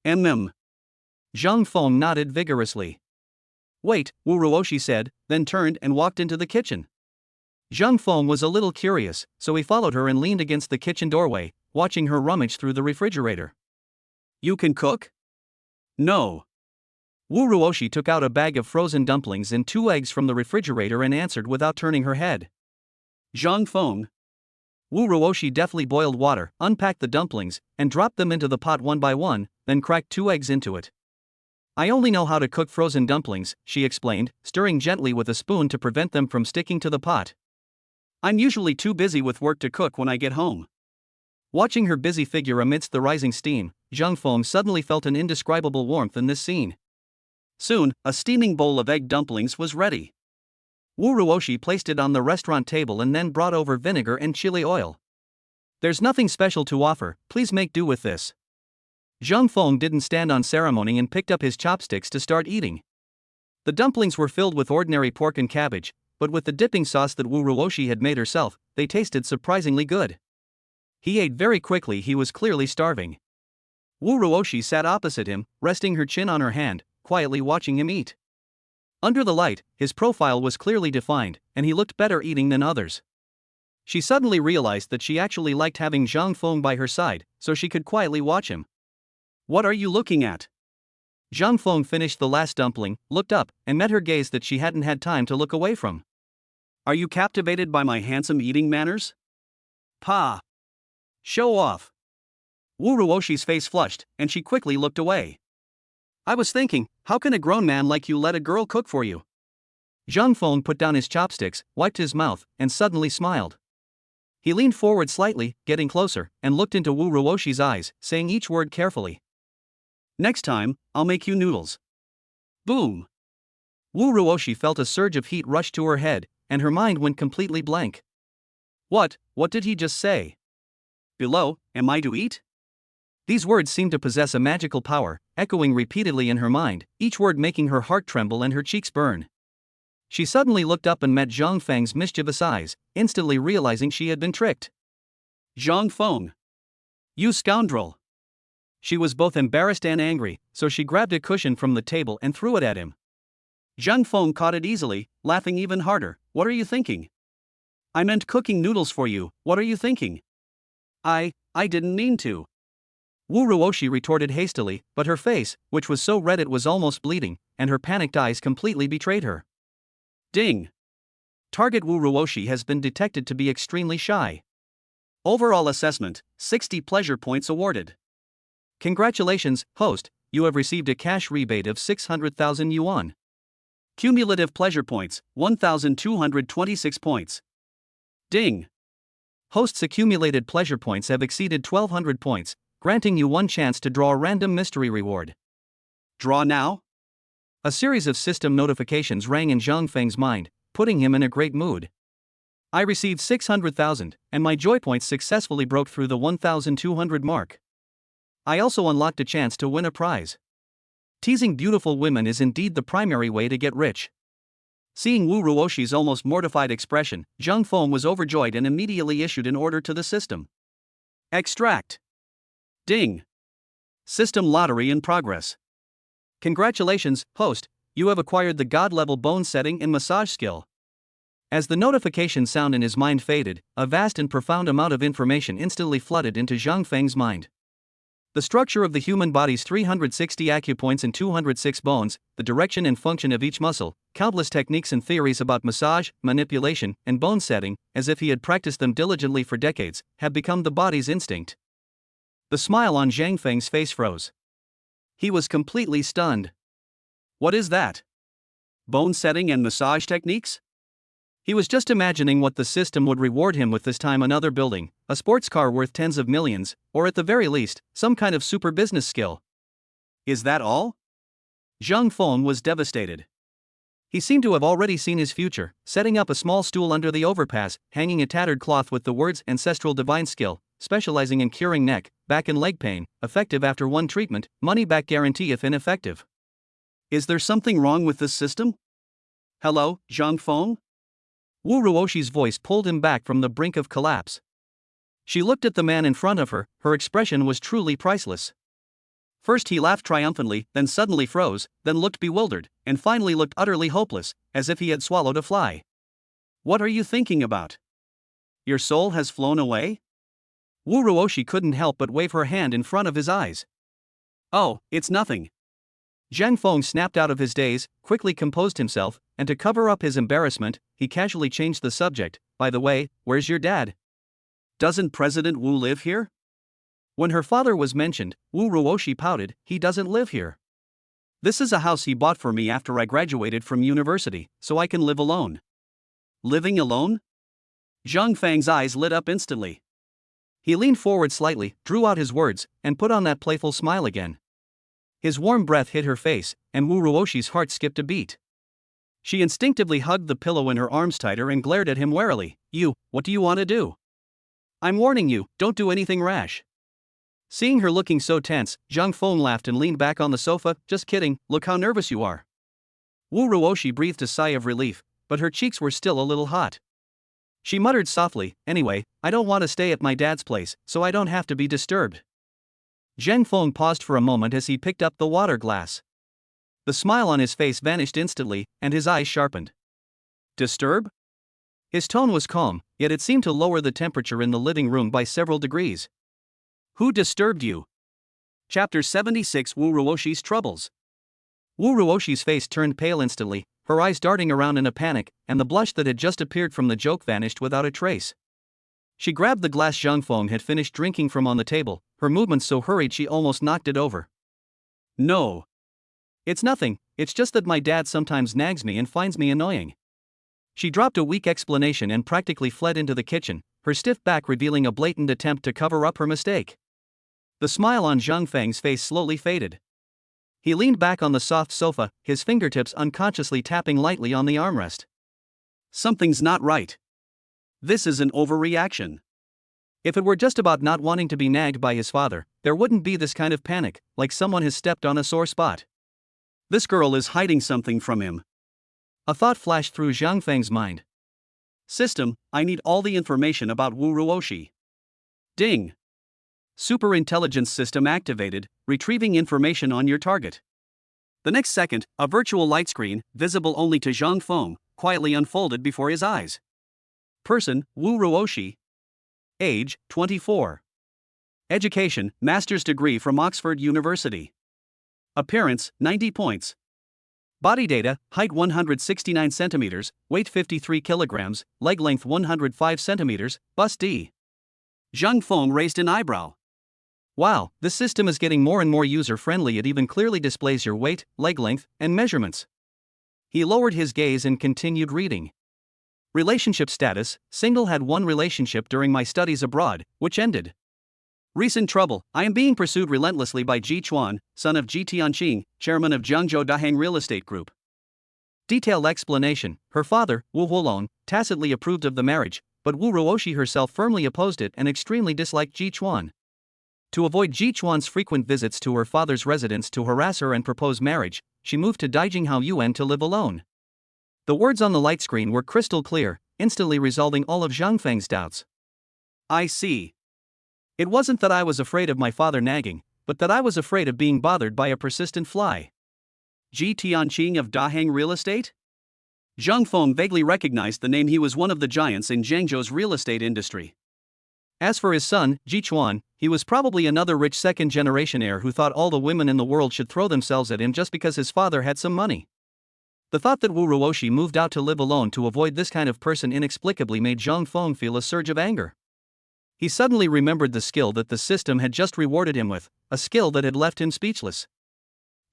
Zhang Feng nodded vigorously. "Wait," Wu Ruoshi said, then turned and walked into the kitchen. Zhang Feng was a little curious, so he followed her and leaned against the kitchen doorway, watching her rummage through the refrigerator. "You can cook?" "No." Wu Ruoshi took out a bag of frozen dumplings and 2 eggs from the refrigerator and answered without turning her head. "Zhang Feng." Wu Ruoshi deftly boiled water, unpacked the dumplings, and dropped them into the pot one by one, then cracked 2 eggs into it. "I only know how to cook frozen dumplings," she explained, stirring gently with a spoon to prevent them from sticking to the pot. "I'm usually too busy with work to cook when I get home." Watching her busy figure amidst the rising steam, Zhang Feng suddenly felt an indescribable warmth in this scene. Soon, a steaming bowl of egg dumplings was ready. Wu Ruoshi placed it on the restaurant table and then brought over vinegar and chili oil. "There's nothing special to offer, please make do with this." Zhang Feng didn't stand on ceremony and picked up his chopsticks to start eating. The dumplings were filled with ordinary pork and cabbage, but with the dipping sauce that Wu Ruoshi had made herself, they tasted surprisingly good. He ate very quickly, he was clearly starving. Wu Ruoshi sat opposite him, resting her chin on her hand, quietly watching him eat. Under the light, his profile was clearly defined, and he looked better eating than others. She suddenly realized that she actually liked having Zhang Feng by her side, so she could quietly watch him. "What are you looking at?" Zhang Feng finished the last dumpling, looked up, and met her gaze that she hadn't had time to look away from. "Are you captivated by my handsome eating manners?" "Pa! Show off." Wu Ruoshi's face flushed, and she quickly looked away. "I was thinking, how can a grown man like you let a girl cook for you?" Zhang Feng put down his chopsticks, wiped his mouth, and suddenly smiled. He leaned forward slightly, getting closer, and looked into Wu Ruoshi's eyes, saying each word carefully. "Next time, I'll make you noodles." Boom! Wu Ruoshi felt a surge of heat rush to her head, and her mind went completely blank. What did he just say? "Below, am I to eat?" These words seemed to possess a magical power, echoing repeatedly in her mind, each word making her heart tremble and her cheeks burn. She suddenly looked up and met Zhang Feng's mischievous eyes, instantly realizing she had been tricked. "Zhang Feng! You scoundrel!" She was both embarrassed and angry, so she grabbed a cushion from the table and threw it at him. Zhang Feng caught it easily, laughing even harder. "What are you thinking?" "I meant cooking noodles for you, what are you thinking?" I didn't mean to." Wu Ruoshi retorted hastily, but her face, which was so red it was almost bleeding, and her panicked eyes completely betrayed her. Ding! Target Wu Ruoshi has been detected to be extremely shy. Overall assessment, 60 pleasure points awarded. Congratulations, host, you have received a cash rebate of 600,000 yuan. Cumulative pleasure points, 1,226 points. Ding! Host's accumulated pleasure points have exceeded 1,200 points, granting you one chance to draw a random mystery reward. Draw now? A series of system notifications rang in Zhang Feng's mind, putting him in a great mood. I received 600,000, and my joy points successfully broke through the 1,200 mark. I also unlocked a chance to win a prize. Teasing beautiful women is indeed the primary way to get rich. Seeing Wu Ruoshi's almost mortified expression, Zhang Feng was overjoyed and immediately issued an order to the system. Extract. Ding. System lottery in progress. Congratulations, host, you have acquired the god-level bone setting and massage skill. As the notification sound in his mind faded, a vast and profound amount of information instantly flooded into Zhang Feng's mind. The structure of the human body's 360 acupoints and 206 bones, the direction and function of each muscle, countless techniques and theories about massage, manipulation, and bone setting, as if he had practiced them diligently for decades, have become the body's instinct. The smile on Zhang Feng's face froze. He was completely stunned. What is that? Bone setting and massage techniques? He was just imagining what the system would reward him with, this time another building, a sports car worth tens of millions, or at the very least, some kind of super business skill. Is that all? Zhang Feng was devastated. He seemed to have already seen his future, setting up a small stool under the overpass, hanging a tattered cloth with the words "Ancestral Divine Skill," specializing in curing neck, back and leg pain, effective after one treatment, money-back guarantee if ineffective. Is there something wrong with this system? Hello, Zhang Feng? Wu Ruoshi's voice pulled him back from the brink of collapse. She looked at the man in front of her, her expression was truly priceless. First he laughed triumphantly, then suddenly froze, then looked bewildered, and finally looked utterly hopeless, as if he had swallowed a fly. What are you thinking about? Your soul has flown away? Wu Ruoshi couldn't help but wave her hand in front of his eyes. Oh, it's nothing. Zhang Feng snapped out of his daze, quickly composed himself, and to cover up his embarrassment, he casually changed the subject. By the way, where's your dad? Doesn't President Wu live here? When her father was mentioned, Wu Ruoshi pouted. He doesn't live here. This is a house he bought for me after I graduated from university, so I can live alone. Living alone? Zhang Feng's eyes lit up instantly. He leaned forward slightly, drew out his words, and put on that playful smile again. His warm breath hit her face, and Wu Ruoshi's heart skipped a beat. She instinctively hugged the pillow in her arms tighter and glared at him warily. What do you want to do? I'm warning you, don't do anything rash. Seeing her looking so tense, Zhang Feng laughed and leaned back on the sofa. Just kidding, look how nervous you are. Wu Ruoshi breathed a sigh of relief, but her cheeks were still a little hot. She muttered softly, anyway, I don't want to stay at my dad's place, so I don't have to be disturbed. Zhang Feng paused for a moment as he picked up the water glass. The smile on his face vanished instantly, and his eyes sharpened. Disturb? His tone was calm, yet it seemed to lower the temperature in the living room by several degrees. Who disturbed you? Chapter 76 Wu Ruoshi's Troubles. Wu Ruoshi's face turned pale instantly, her eyes darting around in a panic, and the blush that had just appeared from the joke vanished without a trace. She grabbed the glass Zhang Feng had finished drinking from on the table, her movements so hurried she almost knocked it over. No. It's nothing, it's just that my dad sometimes nags me and finds me annoying. She dropped a weak explanation and practically fled into the kitchen, her stiff back revealing a blatant attempt to cover up her mistake. The smile on Zhang Feng's face slowly faded. He leaned back on the soft sofa, his fingertips unconsciously tapping lightly on the armrest. Something's not right. This is an overreaction. If it were just about not wanting to be nagged by his father, there wouldn't be this kind of panic, like someone has stepped on a sore spot. This girl is hiding something from him. A thought flashed through Zhang Feng's mind. System, I need all the information about Wu Ruoshi. Ding. Super intelligence system activated, retrieving information on your target. The next second, a virtual light screen, visible only to Zhang Feng, quietly unfolded before his eyes. Person, Wu Ruoshi. Age, 24. Education, master's degree from Oxford University. Appearance, 90 points. Body data, height 169 centimeters, weight 53 kilograms, leg length 105 centimeters, bust D. Zhang Feng raised an eyebrow. Wow, this system is getting more and more user-friendly. It even clearly displays your weight, leg length, and measurements. He lowered his gaze and continued reading. Relationship status, single, had one relationship during my studies abroad, which ended. Recent trouble, I am being pursued relentlessly by Ji Chuan, son of Ji Tianqing, chairman of Jiangzhou Dahang Real Estate Group. Detailed explanation, her father, Wu Huolong, tacitly approved of the marriage, but Wu Ruoshi herself firmly opposed it and extremely disliked Ji Chuan. To avoid Jichuan's frequent visits to her father's residence to harass her and propose marriage, she moved to Daijinghao Yuan to live alone. The words on the light screen were crystal clear, instantly resolving all of Zhang Feng's doubts. I see. It wasn't that I was afraid of my father nagging, but that I was afraid of being bothered by a persistent fly. Ji Tianqing of Daheng Real Estate? Zhang Feng vaguely recognized the name. He was one of the giants in Zhengzhou's real estate industry. As for his son, Jichuan, he was probably another rich second-generation heir who thought all the women in the world should throw themselves at him just because his father had some money. The thought that Wu Ruoshi moved out to live alone to avoid this kind of person inexplicably made Zhang Feng feel a surge of anger. He suddenly remembered the skill that the system had just rewarded him with, a skill that had left him speechless.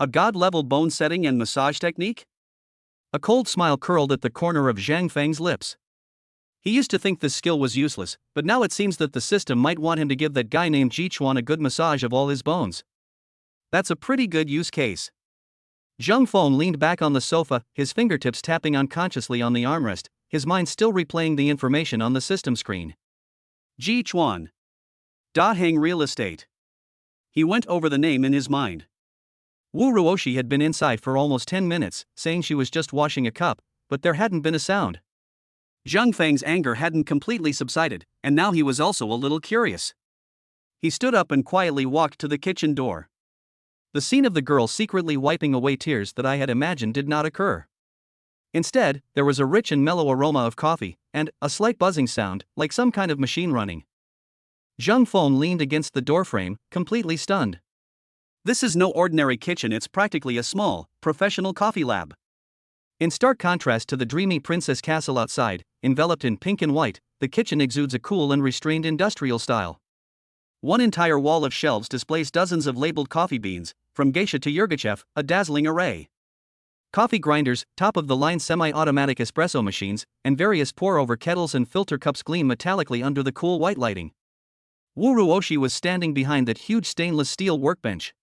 A god-level bone setting and massage technique? A cold smile curled at the corner of Zhang Feng's lips. He used to think this skill was useless, but now it seems that the system might want him to give that guy named Jichuan a good massage of all his bones. That's a pretty good use case. Zhang Feng leaned back on the sofa, his fingertips tapping unconsciously on the armrest, his mind still replaying the information on the system screen. Jichuan. Daheng Real Estate. He went over the name in his mind. Wu Ruoshi had been inside for almost 10 minutes, saying she was just washing a cup, but there hadn't been a sound. Zhang Feng's anger hadn't completely subsided, and now he was also a little curious. He stood up and quietly walked to the kitchen door. The scene of the girl secretly wiping away tears that I had imagined did not occur. Instead, there was a rich and mellow aroma of coffee, and a slight buzzing sound, like some kind of machine running. Zhang Feng leaned against the doorframe, completely stunned. This is no ordinary kitchen, it's practically a small, professional coffee lab. In stark contrast to the dreamy princess castle outside, enveloped in pink and white, the kitchen exudes a cool and restrained industrial style. One entire wall of shelves displays dozens of labeled coffee beans, from geisha to Yirgachev, a dazzling array. Coffee grinders, top-of-the-line semi-automatic espresso machines, and various pour-over kettles and filter cups gleam metallically under the cool white lighting. Wu Ruoshi was standing behind that huge stainless steel workbench.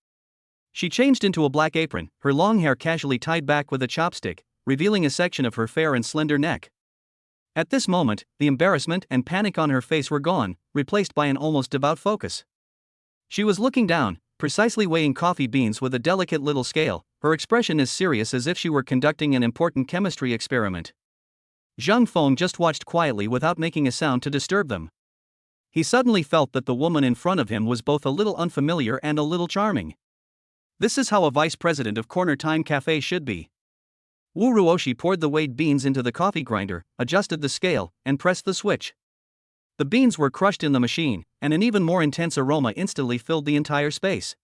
She changed into a black apron, her long hair casually tied back with a chopstick, revealing a section of her fair and slender neck. At this moment, the embarrassment and panic on her face were gone, replaced by an almost devout focus. She was looking down, precisely weighing coffee beans with a delicate little scale, her expression as serious as if she were conducting an important chemistry experiment. Zhang Feng just watched quietly without making a sound to disturb them. He suddenly felt that the woman in front of him was both a little unfamiliar and a little charming. This is how a vice president of Corner Time Cafe should be. Wu Ruoshi poured the weighed beans into the coffee grinder, adjusted the scale, and pressed the switch. The beans were crushed in the machine, and an even more intense aroma instantly filled the entire space.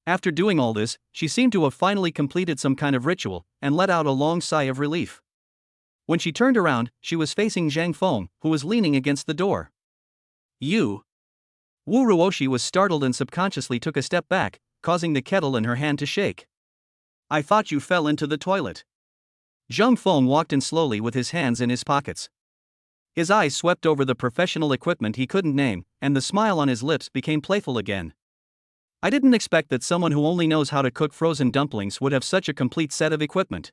After doing all this, she seemed to have finally completed some kind of ritual, and let out a long sigh of relief. When she turned around, she was facing Zhang Feng, who was leaning against the door. You? Wu Ruoshi was startled and subconsciously took a step back, causing the kettle in her hand to shake. I thought you fell into the toilet. Zhang Feng walked in slowly with his hands in his pockets. His eyes swept over the professional equipment he couldn't name, and the smile on his lips became playful again. I didn't expect that someone who only knows how to cook frozen dumplings would have such a complete set of equipment.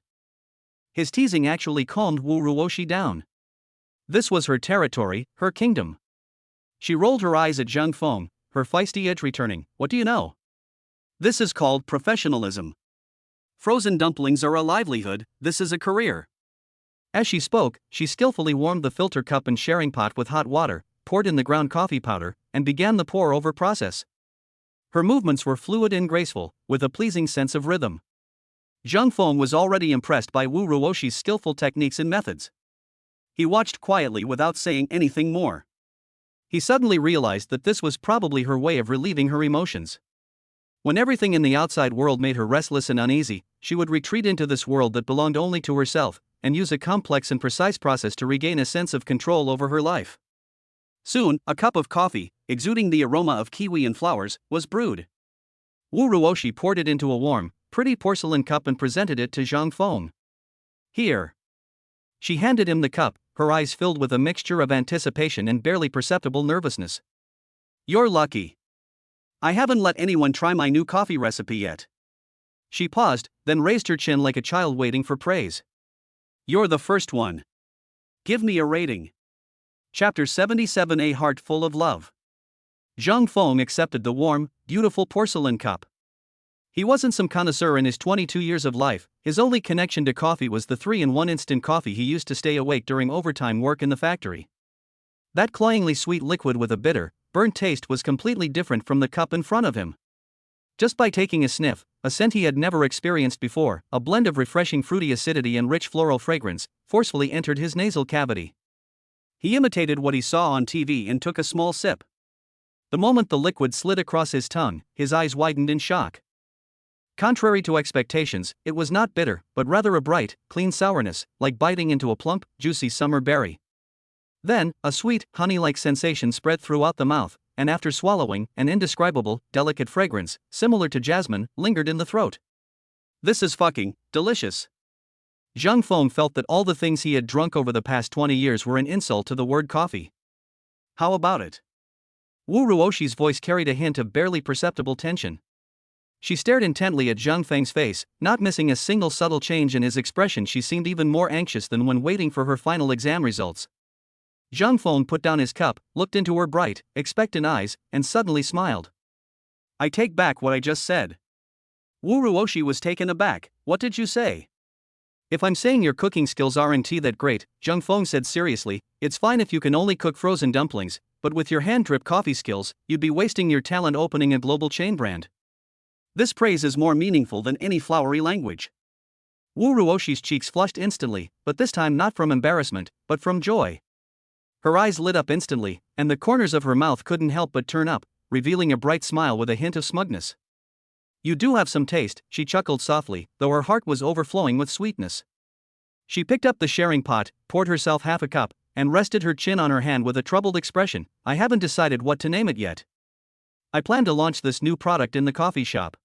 His teasing actually calmed Wu Ruoshi down. This was her territory, her kingdom. She rolled her eyes at Zhang Feng, her feisty edge returning. What do you know? This is called professionalism. Frozen dumplings are a livelihood, this is a career. As she spoke, she skillfully warmed the filter cup and sharing pot with hot water, poured in the ground coffee powder, and began the pour-over process. Her movements were fluid and graceful, with a pleasing sense of rhythm. Zhang Feng was already impressed by Wu Ruoshi's skillful techniques and methods. He watched quietly without saying anything more. He suddenly realized that this was probably her way of relieving her emotions. When everything in the outside world made her restless and uneasy, she would retreat into this world that belonged only to herself, and use a complex and precise process to regain a sense of control over her life. Soon, a cup of coffee, exuding the aroma of kiwi and flowers, was brewed. Wu Ruoshi poured it into a warm, pretty porcelain cup and presented it to Zhang Feng. Here. She handed him the cup, her eyes filled with a mixture of anticipation and barely perceptible nervousness. You're lucky. I haven't let anyone try my new coffee recipe yet. She paused, then raised her chin like a child waiting for praise. You're the first one. Give me a rating. Chapter 77. A Heart Full of Love. Zhang Feng accepted the warm, beautiful porcelain cup. He wasn't some connoisseur in his 22 years of life, his only connection to coffee was the 3-in-1 instant coffee he used to stay awake during overtime work in the factory. That cloyingly sweet liquid with a bitter, burnt taste was completely different from the cup in front of him. Just by taking a sniff, a scent he had never experienced before, a blend of refreshing fruity acidity and rich floral fragrance, forcefully entered his nasal cavity. He imitated what he saw on TV and took a small sip. The moment the liquid slid across his tongue, his eyes widened in shock. Contrary to expectations, it was not bitter, but rather a bright, clean sourness, like biting into a plump, juicy summer berry. Then, a sweet, honey-like sensation spread throughout the mouth, and after swallowing, an indescribable, delicate fragrance, similar to jasmine, lingered in the throat. This is fucking delicious. Zhang Feng felt that all the things he had drunk over the past 20 years were an insult to the word coffee. How about it? Wu Ruoshi's voice carried a hint of barely perceptible tension. She stared intently at Zhang Feng's face, not missing a single subtle change in his expression. She seemed even more anxious than when waiting for her final exam results. Zhang Feng put down his cup, looked into her bright, expectant eyes, and suddenly smiled. I take back what I just said. Wu Ruoshi was taken aback. What did you say? If I'm saying your cooking skills aren't that great, Zhang Feng said seriously, it's fine if you can only cook frozen dumplings, but with your hand-drip coffee skills, you'd be wasting your talent opening a global chain brand. This praise is more meaningful than any flowery language. Wu Ruoshi's cheeks flushed instantly, but this time not from embarrassment, but from joy. Her eyes lit up instantly, and the corners of her mouth couldn't help but turn up, revealing a bright smile with a hint of smugness. You do have some taste, she chuckled softly, though her heart was overflowing with sweetness. She picked up the sharing pot, poured herself half a cup, and rested her chin on her hand with a troubled expression. I haven't decided what to name it yet. I plan to launch this new product in the coffee shop.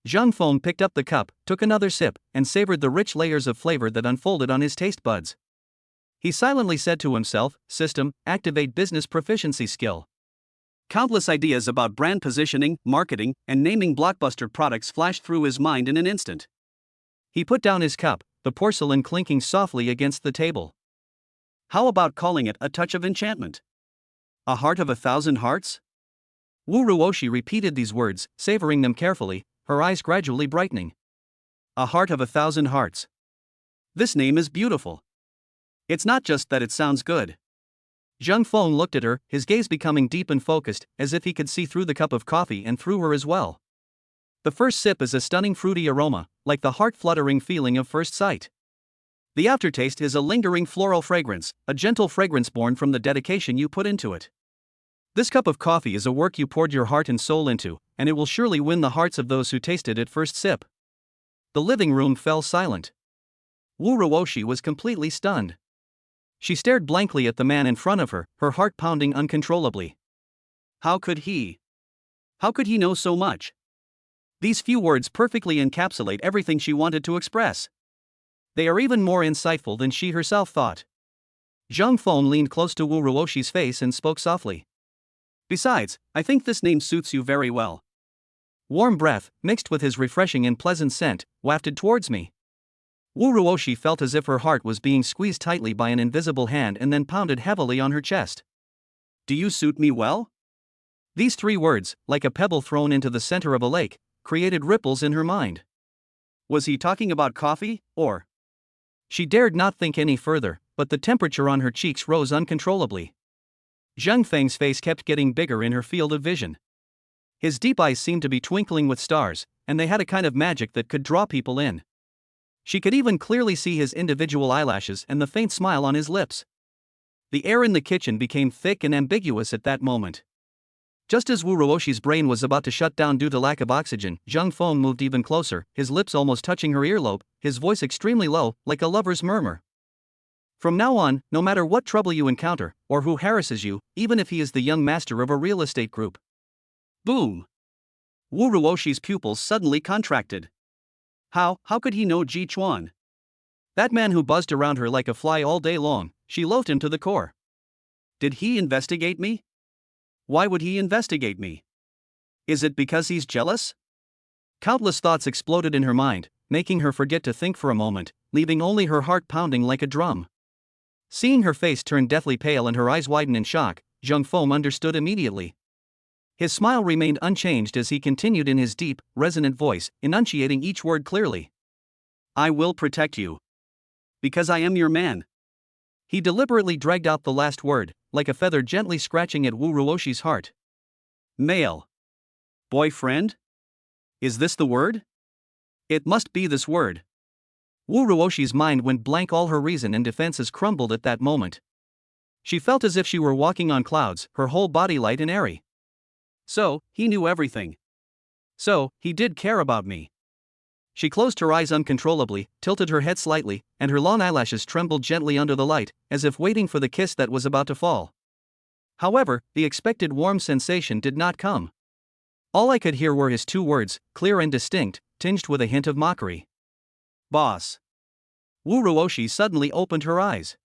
Zhang Feng picked up the cup, took another sip, and savored the rich layers of flavor that unfolded on his taste buds. He silently said to himself, System, activate business proficiency skill. Countless ideas about brand positioning, marketing, and naming blockbuster products flashed through his mind in an instant. He put down his cup, the porcelain clinking softly against the table. How about calling it a touch of enchantment? A heart of 1,000 hearts? Wu Ruoshi repeated these words, savoring them carefully, her eyes gradually brightening. A heart of 1,000 hearts. This name is beautiful. It's not just that it sounds good. Zhang Feng looked at her, his gaze becoming deep and focused, as if he could see through the cup of coffee and through her as well. The first sip is a stunning fruity aroma, like the heart-fluttering feeling of first sight. The aftertaste is a lingering floral fragrance, a gentle fragrance born from the dedication you put into it. This cup of coffee is a work you poured your heart and soul into, and it will surely win the hearts of those who taste it at first sip. The living room fell silent. Wu Ruoshi was completely stunned. She stared blankly at the man in front of her, her heart pounding uncontrollably. How could he know so much? These few words perfectly encapsulate everything she wanted to express. They are even more insightful than she herself thought. Zhang Feng leaned close to Wu Ruoshi's face and spoke softly. Besides, I think this name suits you very well. Warm breath, mixed with his refreshing and pleasant scent, wafted towards me. Wu Ruoshi felt as if her heart was being squeezed tightly by an invisible hand and then pounded heavily on her chest. Do you suit me well? These 3 words, like a pebble thrown into the center of a lake, created ripples in her mind. Was he talking about coffee, or? She dared not think any further, but the temperature on her cheeks rose uncontrollably. Zhang Feng's face kept getting bigger in her field of vision. His deep eyes seemed to be twinkling with stars, and they had a kind of magic that could draw people in. She could even clearly see his individual eyelashes and the faint smile on his lips. The air in the kitchen became thick and ambiguous at that moment. Just as Wu Ruoshi's brain was about to shut down due to lack of oxygen, Zhang Feng moved even closer, his lips almost touching her earlobe, his voice extremely low, like a lover's murmur. From now on, no matter what trouble you encounter, or who harasses you, even if he is the young master of a real estate group. Boom! Wu Ruoshi's pupils suddenly contracted. How could he know Ji Chuan? That man who buzzed around her like a fly all day long, she loathed him to the core. Did he investigate me? Why would he investigate me? Is it because he's jealous? Countless thoughts exploded in her mind, making her forget to think for a moment, leaving only her heart pounding like a drum. Seeing her face turn deathly pale and her eyes widen in shock, Zhang Feng understood immediately. His smile remained unchanged as he continued in his deep, resonant voice, enunciating each word clearly. I will protect you. Because I am your man. He deliberately dragged out the last word, like a feather gently scratching at Wu Ruoshi's heart. Male. Boyfriend? Is this the word? It must be this word. Wu Ruoshi's mind went blank, all her reason and defenses crumbled at that moment. She felt as if she were walking on clouds, her whole body light and airy. So, he knew everything. So, he did care about me. She closed her eyes uncontrollably, tilted her head slightly, and her long eyelashes trembled gently under the light, as if waiting for the kiss that was about to fall. However, the expected warm sensation did not come. All I could hear were his two words, clear and distinct, tinged with a hint of mockery. Boss. Wu Ruoshi suddenly opened her eyes.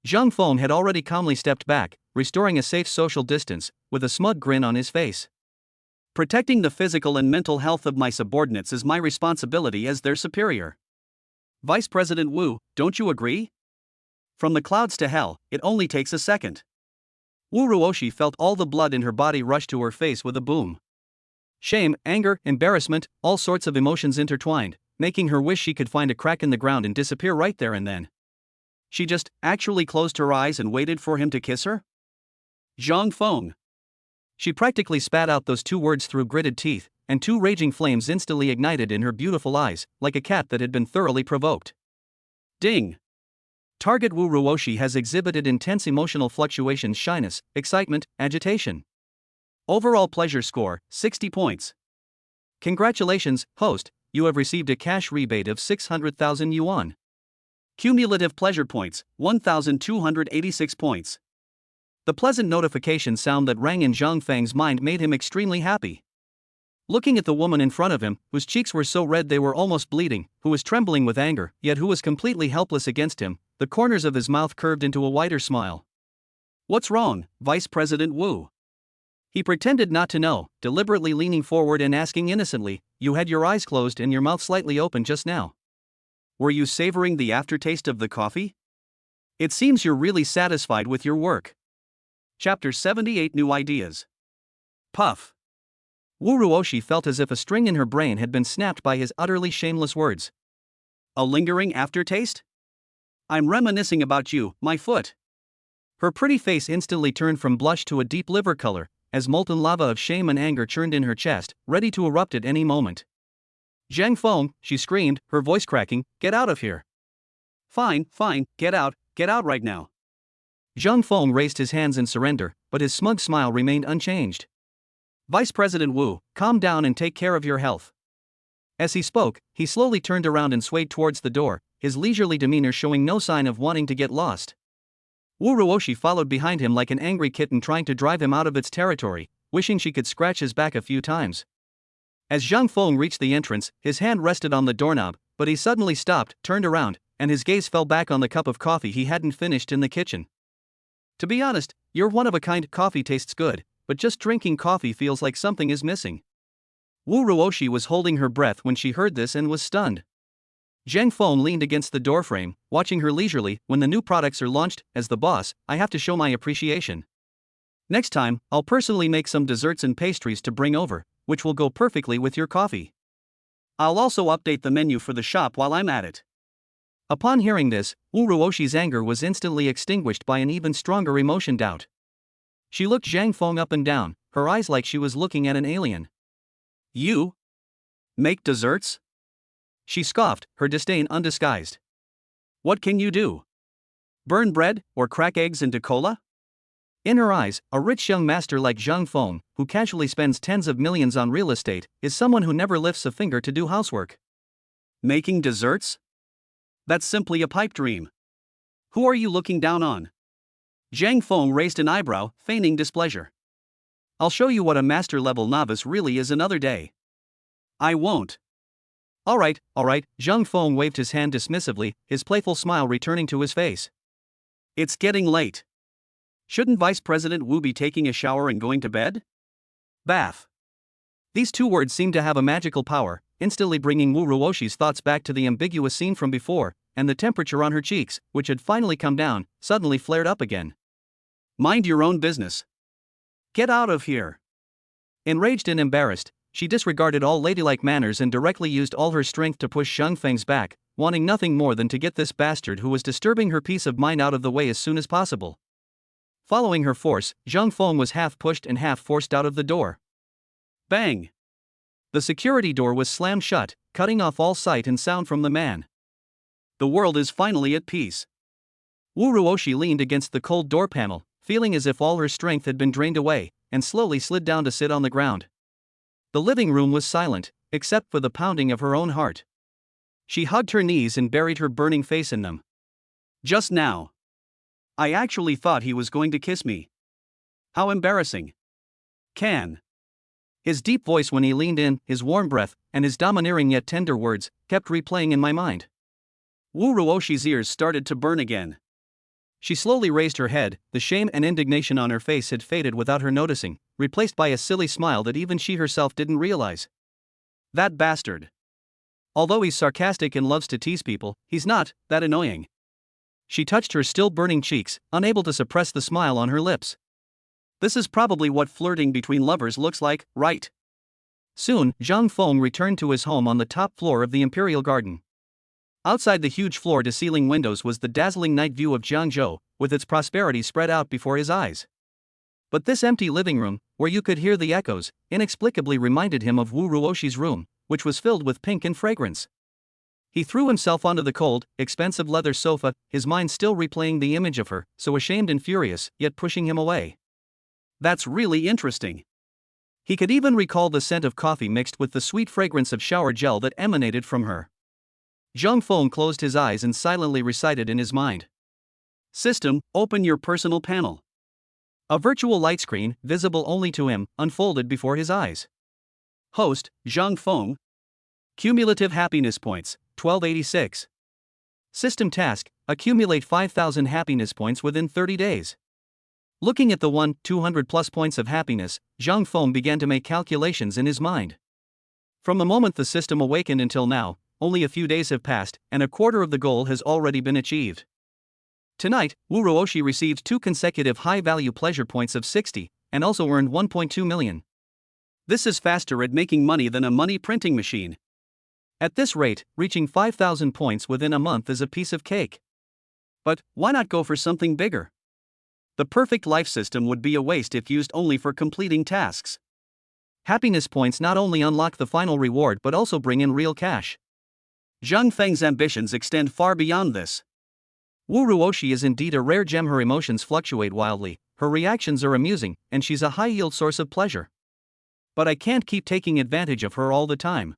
Zhang Feng had already calmly stepped back, restoring a safe social distance, with a smug grin on his face. Protecting the physical and mental health of my subordinates is my responsibility as their superior. Vice President Wu, don't you agree? From the clouds to hell, it only takes a second. Wu Ruoshi felt all the blood in her body rush to her face with a boom. Shame, anger, embarrassment, all sorts of emotions intertwined, making her wish she could find a crack in the ground and disappear right there and then. She just actually closed her eyes and waited for him to kiss her? Zhang Feng. She practically spat out those two words through gritted teeth, and two raging flames instantly ignited in her beautiful eyes, like a cat that had been thoroughly provoked. Ding! Target Wu Ruoshi has exhibited intense emotional fluctuations, shyness, excitement, agitation. Overall pleasure score, 60 points. Congratulations, host, you have received a cash rebate of 600,000 yuan. Cumulative pleasure points, 1,286 points. The pleasant notification sound that rang in Zhang Feng's mind made him extremely happy. Looking at the woman in front of him, whose cheeks were so red they were almost bleeding, who was trembling with anger, yet who was completely helpless against him, the corners of his mouth curved into a wider smile. What's wrong, Vice President Wu? He pretended not to know, deliberately leaning forward and asking innocently, you had your eyes closed and your mouth slightly open just now. Were you savoring the aftertaste of the coffee? It seems you're really satisfied with your work. Chapter 78 New Ideas. Puff. Wu Ruoshi felt as if a string in her brain had been snapped by his utterly shameless words. A lingering aftertaste? I'm reminiscing about you, my foot. Her pretty face instantly turned from blush to a deep liver color, as molten lava of shame and anger churned in her chest, ready to erupt at any moment. Zhang Feng, she screamed, her voice cracking, get out of here. Fine, get out right now. Zhang Feng raised his hands in surrender, but his smug smile remained unchanged. Vice President Wu, calm down and take care of your health. As he spoke, he slowly turned around and swayed towards the door, his leisurely demeanor showing no sign of wanting to get lost. Wu Ruoshi followed behind him like an angry kitten trying to drive him out of its territory, wishing she could scratch his back a few times. As Zhang Feng reached the entrance, his hand rested on the doorknob, but he suddenly stopped, turned around, and his gaze fell back on the cup of coffee he hadn't finished in the kitchen. To be honest, your one-of-a-kind coffee tastes good, but just drinking coffee feels like something is missing. Wu Ruoshi was holding her breath when she heard this and was stunned. Zhang Feng leaned against the doorframe, watching her leisurely. When the new products are launched, as the boss, I have to show my appreciation. Next time, I'll personally make some desserts and pastries to bring over, which will go perfectly with your coffee. I'll also update the menu for the shop while I'm at it. Upon hearing this, Wu Ruoshi's anger was instantly extinguished by an even stronger emotion, doubt. She looked Zhang Feng up and down, her eyes like she was looking at an alien. You? Make desserts? She scoffed, her disdain undisguised. What can you do? Burn bread, or crack eggs into cola? In her eyes, a rich young master like Zhang Feng, who casually spends tens of millions on real estate, is someone who never lifts a finger to do housework. Making desserts? That's simply a pipe dream. Who are you looking down on? Zhang Feng raised an eyebrow, feigning displeasure. I'll show you what a master-level novice really is another day. I won't. Alright, Zhang Feng waved his hand dismissively, his playful smile returning to his face. It's getting late. Shouldn't Vice President Wu be taking a shower and going to bed? Bath. These two words seemed to have a magical power, instantly bringing Wu Ruoshi's thoughts back to the ambiguous scene from before, and the temperature on her cheeks, which had finally come down, suddenly flared up again. Mind your own business. Get out of here. Enraged and embarrassed, she disregarded all ladylike manners and directly used all her strength to push Zhang Feng's back, wanting nothing more than to get this bastard who was disturbing her peace of mind out of the way as soon as possible. Following her force, Zhang Feng was half pushed and half forced out of the door. Bang! The security door was slammed shut, cutting off all sight and sound from the man. The world is finally at peace. Wu Ruoshi leaned against the cold door panel, feeling as if all her strength had been drained away, and slowly slid down to sit on the ground. The living room was silent, except for the pounding of her own heart. She hugged her knees and buried her burning face in them. Just now, I actually thought he was going to kiss me. How embarrassing. His deep voice when he leaned in, his warm breath, and his domineering yet tender words, kept replaying in my mind. Wu Ruoshi's ears started to burn again. She slowly raised her head, the shame and indignation on her face had faded without her noticing, replaced by a silly smile that even she herself didn't realize. That bastard. Although he's sarcastic and loves to tease people, he's not that annoying. She touched her still burning cheeks, unable to suppress the smile on her lips. This is probably what flirting between lovers looks like, right? Soon, Zhang Feng returned to his home on the top floor of the Imperial Garden. Outside the huge floor-to-ceiling windows was the dazzling night view of Jiangzhou, with its prosperity spread out before his eyes. But this empty living room, where you could hear the echoes, inexplicably reminded him of Wu Ruoshi's room, which was filled with pink and fragrance. He threw himself onto the cold, expensive leather sofa, his mind still replaying the image of her, so ashamed and furious, yet pushing him away. That's really interesting. He could even recall the scent of coffee mixed with the sweet fragrance of shower gel that emanated from her. Zhang Feng closed his eyes and silently recited in his mind. System, open your personal panel. A virtual light screen, visible only to him, unfolded before his eyes. Host, Zhang Feng. Cumulative happiness points, 1286. System task, accumulate 5,000 happiness points within 30 days. Looking at the 200 plus points of happiness, Zhang Feng began to make calculations in his mind. From the moment the system awakened until now, only a few days have passed, and a quarter of the goal has already been achieved. Tonight, Wu Ruoshi received 2 consecutive high-value pleasure points of 60, and also earned 1.2 million. This is faster at making money than a money printing machine. At this rate, reaching 5,000 points within a month is a piece of cake. But why not go for something bigger? The perfect life system would be a waste if used only for completing tasks. Happiness points not only unlock the final reward but also bring in real cash. Zhang Feng's ambitions extend far beyond this. Wu Ruoshi is indeed a rare gem. Her emotions fluctuate wildly, her reactions are amusing, and she's a high-yield source of pleasure. But I can't keep taking advantage of her all the time.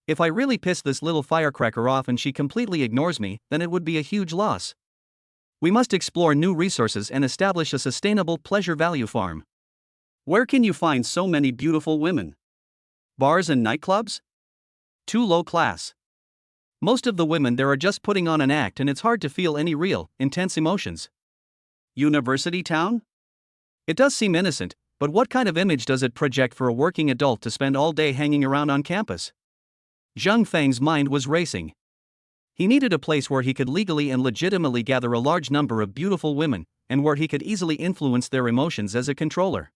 If I really piss this little firecracker off and she completely ignores me, then it would be a huge loss. We must explore new resources and establish a sustainable pleasure value farm. Where can you find so many beautiful women? Bars and nightclubs? Too low class. Most of the women there are just putting on an act and it's hard to feel any real, intense emotions. University town? It does seem innocent, but what kind of image does it project for a working adult to spend all day hanging around on campus? Zhang Feng's mind was racing. He needed a place where he could legally and legitimately gather a large number of beautiful women, and where he could easily influence their emotions as a controller.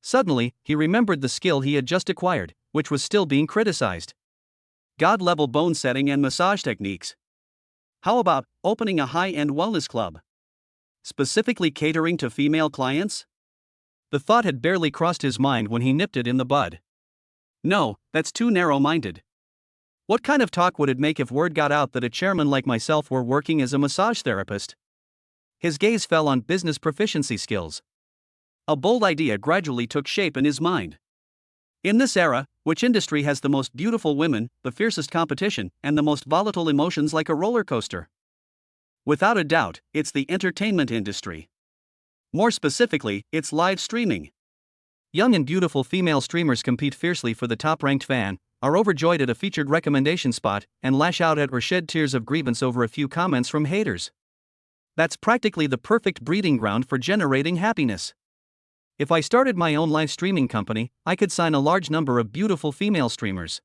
Suddenly, he remembered the skill he had just acquired, which was still being criticized. God-level bone setting and massage techniques. How about opening a high-end wellness club? Specifically catering to female clients? The thought had barely crossed his mind when he nipped it in the bud. No, that's too narrow-minded. What kind of talk would it make if word got out that a chairman like myself were working as a massage therapist? His gaze fell on business proficiency skills. A bold idea gradually took shape in his mind. In this era, which industry has the most beautiful women, the fiercest competition, and the most volatile emotions like a roller coaster? Without a doubt, it's the entertainment industry. More specifically, it's live streaming. Young and beautiful female streamers compete fiercely for the top-ranked fan, are overjoyed at a featured recommendation spot, and lash out at or shed tears of grievance over a few comments from haters. That's practically the perfect breeding ground for generating happiness. If I started my own live streaming company, I could sign a large number of beautiful female streamers.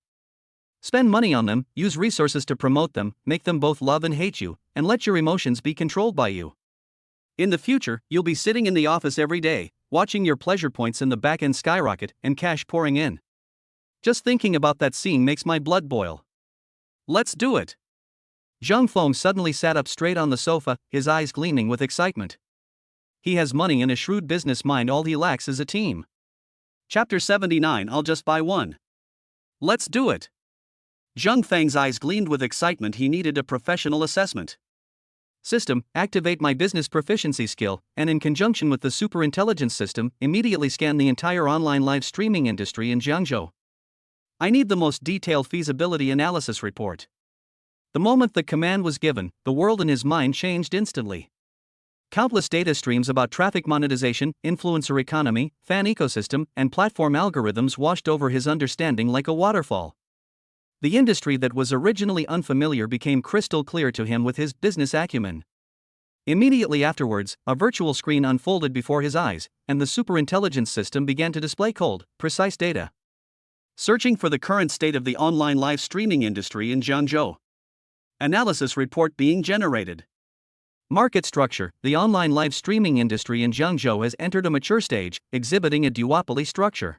Spend money on them, use resources to promote them, make them both love and hate you, and let your emotions be controlled by you. In the future, you'll be sitting in the office every day, watching your pleasure points in the back end skyrocket and cash pouring in. Just thinking about that scene makes my blood boil. Let's do it. Zhang Feng suddenly sat up straight on the sofa, his eyes gleaming with excitement. He has money and a shrewd business mind, all he lacks is a team. Chapter 79, I'll just buy one. Let's do it. Zhang Feng's eyes gleamed with excitement. He needed a professional assessment. System, activate my business proficiency skill, and in conjunction with the superintelligence system, immediately scan the entire online live streaming industry in Jiangzhou. I need the most detailed feasibility analysis report. The moment the command was given, the world in his mind changed instantly. Countless data streams about traffic monetization, influencer economy, fan ecosystem, and platform algorithms washed over his understanding like a waterfall. The industry that was originally unfamiliar became crystal clear to him with his business acumen. Immediately afterwards, a virtual screen unfolded before his eyes, and the superintelligence system began to display cold, precise data. Searching for the current state of the online live streaming industry in Jiangzhou. Analysis report being generated. Market structure. The online live streaming industry in Jiangzhou has entered a mature stage, exhibiting a duopoly structure.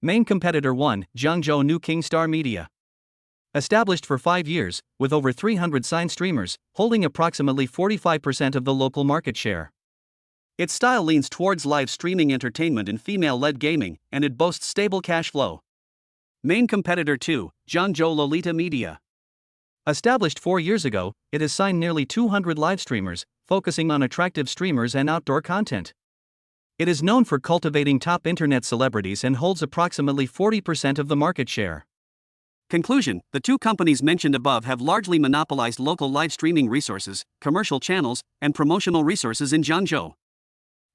Main competitor 1, Jiangzhou New King Star Media. Established for 5 years, with over 300 signed streamers, holding approximately 45% of the local market share. Its style leans towards live streaming entertainment and female-led gaming, and it boasts stable cash flow. Main competitor 2, Jiangzhou Lolita Media. Established 4 years ago, it has signed nearly 200 live streamers, focusing on attractive streamers and outdoor content. It is known for cultivating top internet celebrities and holds approximately 40% of the market share. Conclusion: the two companies mentioned above have largely monopolized local live streaming resources, commercial channels, and promotional resources in Jiangzhou.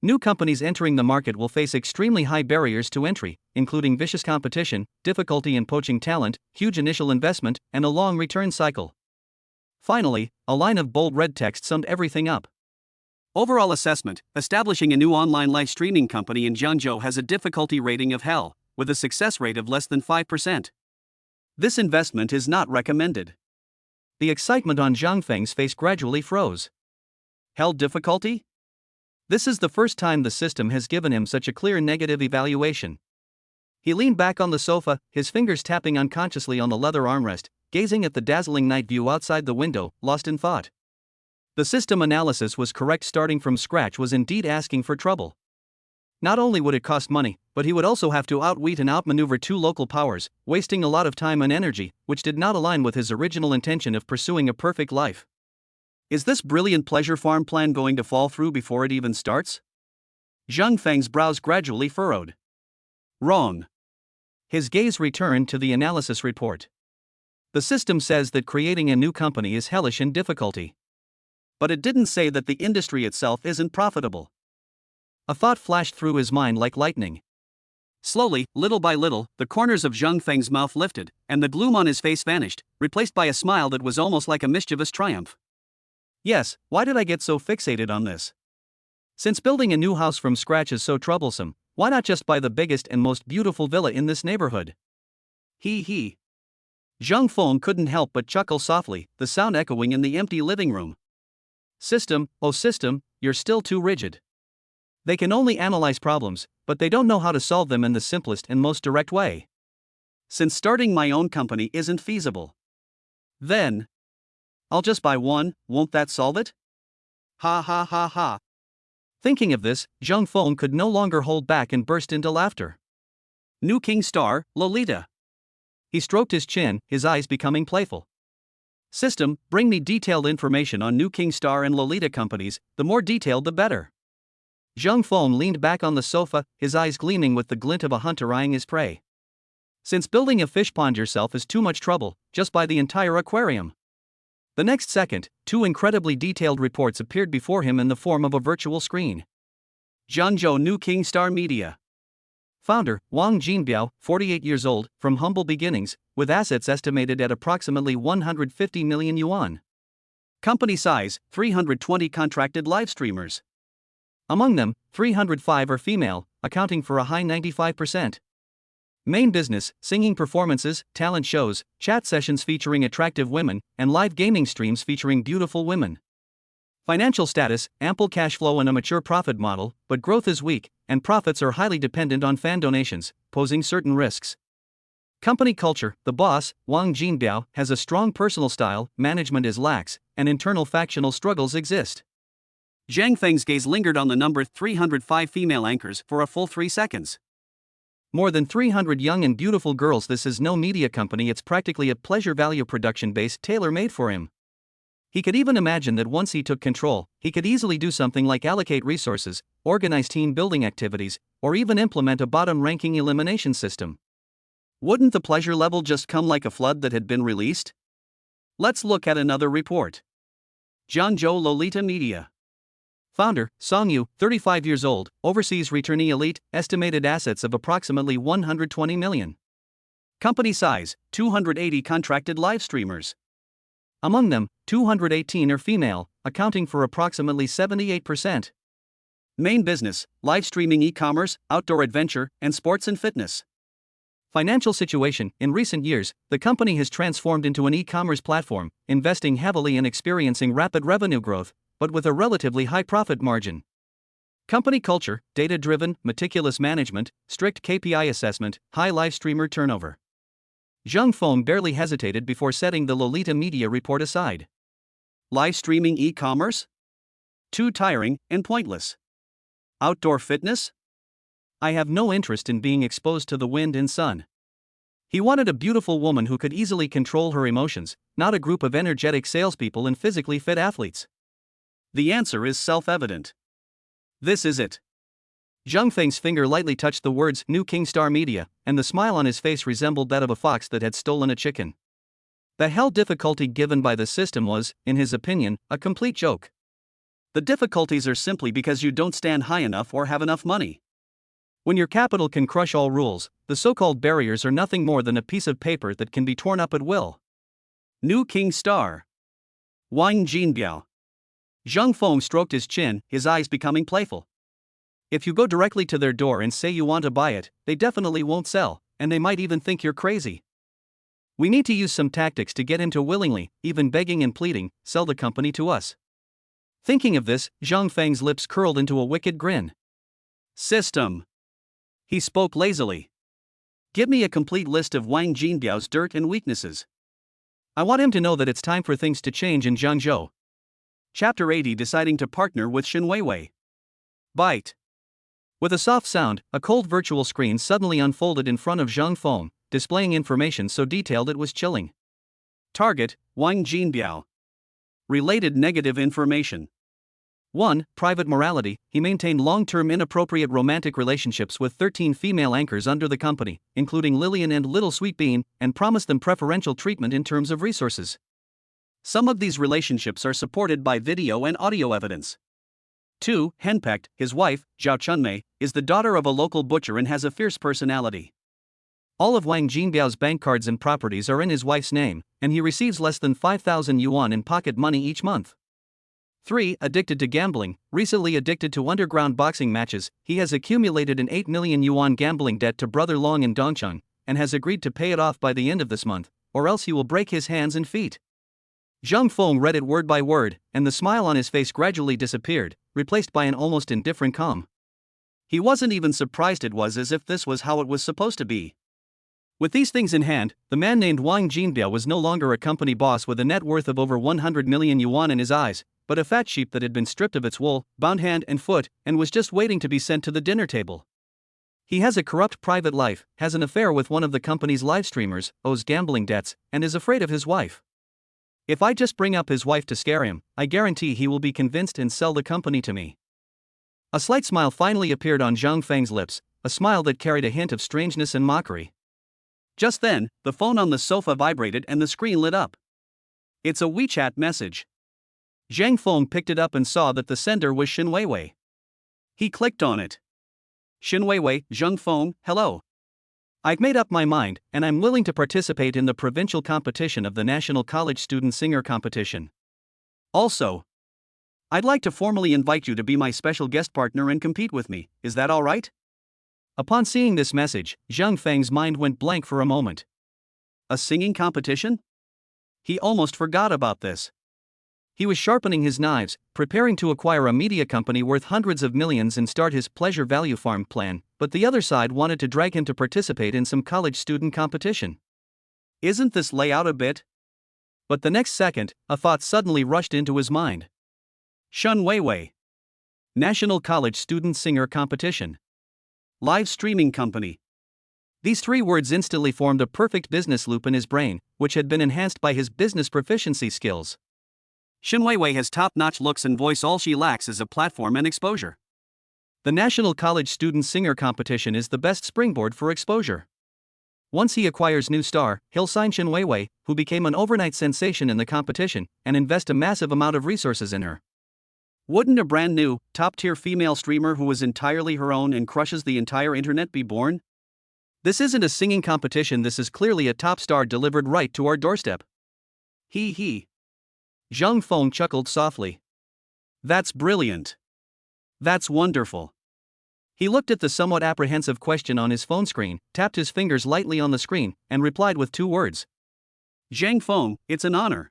New companies entering the market will face extremely high barriers to entry, including vicious competition, difficulty in poaching talent, huge initial investment, and a long return cycle. Finally, a line of bold red text summed everything up. Overall assessment: establishing a new online live streaming company in Jiangzhou has a difficulty rating of hell, with a success rate of less than 5%. This investment is not recommended. The excitement on Zhang Feng's face gradually froze. Hell difficulty? This is the first time the system has given him such a clear negative evaluation. He leaned back on the sofa, his fingers tapping unconsciously on the leather armrest, gazing at the dazzling night view outside the window, lost in thought. The system analysis was correct. Starting from scratch was indeed asking for trouble. Not only would it cost money, but he would also have to outwit and outmaneuver two local powers, wasting a lot of time and energy, which did not align with his original intention of pursuing a perfect life. Is this brilliant pleasure farm plan going to fall through before it even starts? Zhang Feng's brows gradually furrowed. Wrong. His gaze returned to the analysis report. The system says that creating a new company is hellish in difficulty. But it didn't say that the industry itself isn't profitable. A thought flashed through his mind like lightning. Slowly, little by little, the corners of Zhang Feng's mouth lifted, and the gloom on his face vanished, replaced by a smile that was almost like a mischievous triumph. Yes, why did I get so fixated on this? Since building a new house from scratch is so troublesome, why not just buy the biggest and most beautiful villa in this neighborhood? He. Zhang Feng couldn't help but chuckle softly, the sound echoing in the empty living room. System, oh system, you're still too rigid. They can only analyze problems, but they don't know how to solve them in the simplest and most direct way. Since starting my own company isn't feasible, then I'll just buy one, won't that solve it? Ha ha ha ha. Thinking of this, Zhang Feng could no longer hold back and burst into laughter. New King Star, Lolita. He stroked his chin, his eyes becoming playful. System, bring me detailed information on New King Star and Lolita companies, the more detailed the better. Zhang Feng leaned back on the sofa, his eyes gleaming with the glint of a hunter eyeing his prey. Since building a fish pond yourself is too much trouble, just buy the entire aquarium. The next second, two incredibly detailed reports appeared before him in the form of a virtual screen. Jiangzhou New King Star Media. Founder, Wang Jinbiao, 48 years old, from humble beginnings, with assets estimated at approximately 150 million yuan. Company size, 320 contracted live streamers. Among them, 305 are female, accounting for a high 95%. Main business, singing performances, talent shows, chat sessions featuring attractive women, and live gaming streams featuring beautiful women. Financial status, ample cash flow and a mature profit model, but growth is weak, and profits are highly dependent on fan donations, posing certain risks. Company culture: the boss, Wang Jinbiao, has a strong personal style, management is lax, and internal factional struggles exist. Zhang Feng's gaze lingered on the number 305 female anchors for a full 3 seconds. More than 300 young and beautiful girls. This is no media company, it's practically a pleasure value production base tailor-made for him. He could even imagine that once he took control, he could easily do something like allocate resources, organize team building activities, or even implement a bottom-ranking elimination system. Wouldn't the pleasure level just come like a flood that had been released? Let's look at another report. Zhangzhou Lolita Media. Founder, Song Yu, 35 years old, overseas returnee elite, estimated assets of approximately 120 million. Company size, 280 contracted live streamers. Among them, 218 are female, accounting for approximately 78%. Main business: live streaming, e-commerce, outdoor adventure, and sports and fitness. Financial situation: in recent years, the company has transformed into an e-commerce platform, investing heavily and experiencing rapid revenue growth, but with a relatively high profit margin. Company culture: data-driven, meticulous management, strict KPI assessment, high live streamer turnover. Zhang Feng barely hesitated before setting the Lolita Media report aside. Live streaming, e-commerce? Too tiring and pointless. Outdoor fitness? I have no interest in being exposed to the wind and sun. He wanted a beautiful woman who could easily control her emotions, not a group of energetic salespeople and physically fit athletes. The answer is self-evident. This is it. Zhang Feng's finger lightly touched the words New King Star Media, and the smile on his face resembled that of a fox that had stolen a chicken. The hell difficulty given by the system was, in his opinion, a complete joke. The difficulties are simply because you don't stand high enough or have enough money. When your capital can crush all rules, the so-called barriers are nothing more than a piece of paper that can be torn up at will. New King Star. Wang Jinbiao. Zhang Feng stroked his chin, his eyes becoming playful. If you go directly to their door and say you want to buy it, they definitely won't sell, and they might even think you're crazy. We need to use some tactics to get him to willingly, even begging and pleading, sell the company to us. Thinking of this, Zhang Feng's lips curled into a wicked grin. System. He spoke lazily. Give me a complete list of Wang Jinbiao's dirt and weaknesses. I want him to know that it's time for things to change in Zhangzhou. Chapter 80: Deciding to partner with Xin Weiwei. Bite. With a soft sound, a cold virtual screen suddenly unfolded in front of Zhang Feng, displaying information so detailed it was chilling. Target: Wang Jinbiao. Related negative information. 1. Private morality: he maintained long-term inappropriate romantic relationships with 13 female anchors under the company, including Lillian and Little Sweet Bean, and promised them preferential treatment in terms of resources. Some of these relationships are supported by video and audio evidence. 2. Henpecked: his wife, Zhao Chunmei, is the daughter of a local butcher and has a fierce personality. All of Wang Jinbiao's bank cards and properties are in his wife's name, and he receives less than 5,000 yuan in pocket money each month. 3. Addicted to gambling: recently addicted to underground boxing matches, he has accumulated an 8 million yuan gambling debt to Brother Long in Dongcheng, and has agreed to pay it off by the end of this month, or else he will break his hands and feet. Zhang Feng read it word by word, and the smile on his face gradually disappeared, replaced by an almost indifferent calm. He wasn't even surprised, it was as if this was how it was supposed to be. With these things in hand, the man named Wang Jinbiao was no longer a company boss with a net worth of over 100 million yuan in his eyes, but a fat sheep that had been stripped of its wool, bound hand and foot, and was just waiting to be sent to the dinner table. He has a corrupt private life, has an affair with one of the company's live streamers, owes gambling debts, and is afraid of his wife. If I just bring up his wife to scare him, I guarantee he will be convinced and sell the company to me. A slight smile finally appeared on Zhang Feng's lips, a smile that carried a hint of strangeness and mockery. Just then, the phone on the sofa vibrated and the screen lit up. It's a WeChat message. Zhang Feng picked it up and saw that the sender was Xin Weiwei. He clicked on it. Xin Weiwei: Zhang Feng, hello. I've made up my mind, and I'm willing to participate in the provincial competition of the National College Student Singer Competition. Also, I'd like to formally invite you to be my special guest partner and compete with me, is that alright? Upon seeing this message, Zhang Feng's mind went blank for a moment. A singing competition? He almost forgot about this. He was sharpening his knives, preparing to acquire a media company worth hundreds of millions and start his pleasure value farm plan, but the other side wanted to drag him to participate in some college student competition. Isn't this layout a bit? But the next second, a thought suddenly rushed into his mind. Shun Weiwei. National College Student Singer Competition. Live streaming company. These three words instantly formed a perfect business loop in his brain, which had been enhanced by his business proficiency skills. Shen Weiwei has top-notch looks and voice. All she lacks is a platform and exposure. The National College Student Singer Competition is the best springboard for exposure. Once he acquires new star, he'll sign Shen Weiwei, who became an overnight sensation in the competition, and invest a massive amount of resources in her. Wouldn't a brand new, top-tier female streamer who is entirely her own and crushes the entire internet be born? This isn't a singing competition, this is clearly a top star delivered right to our doorstep. He. Zhang Feng chuckled softly. That's brilliant. That's wonderful. He looked at the somewhat apprehensive question on his phone screen, tapped his fingers lightly on the screen, and replied with 2 words. Zhang Feng, it's an honor.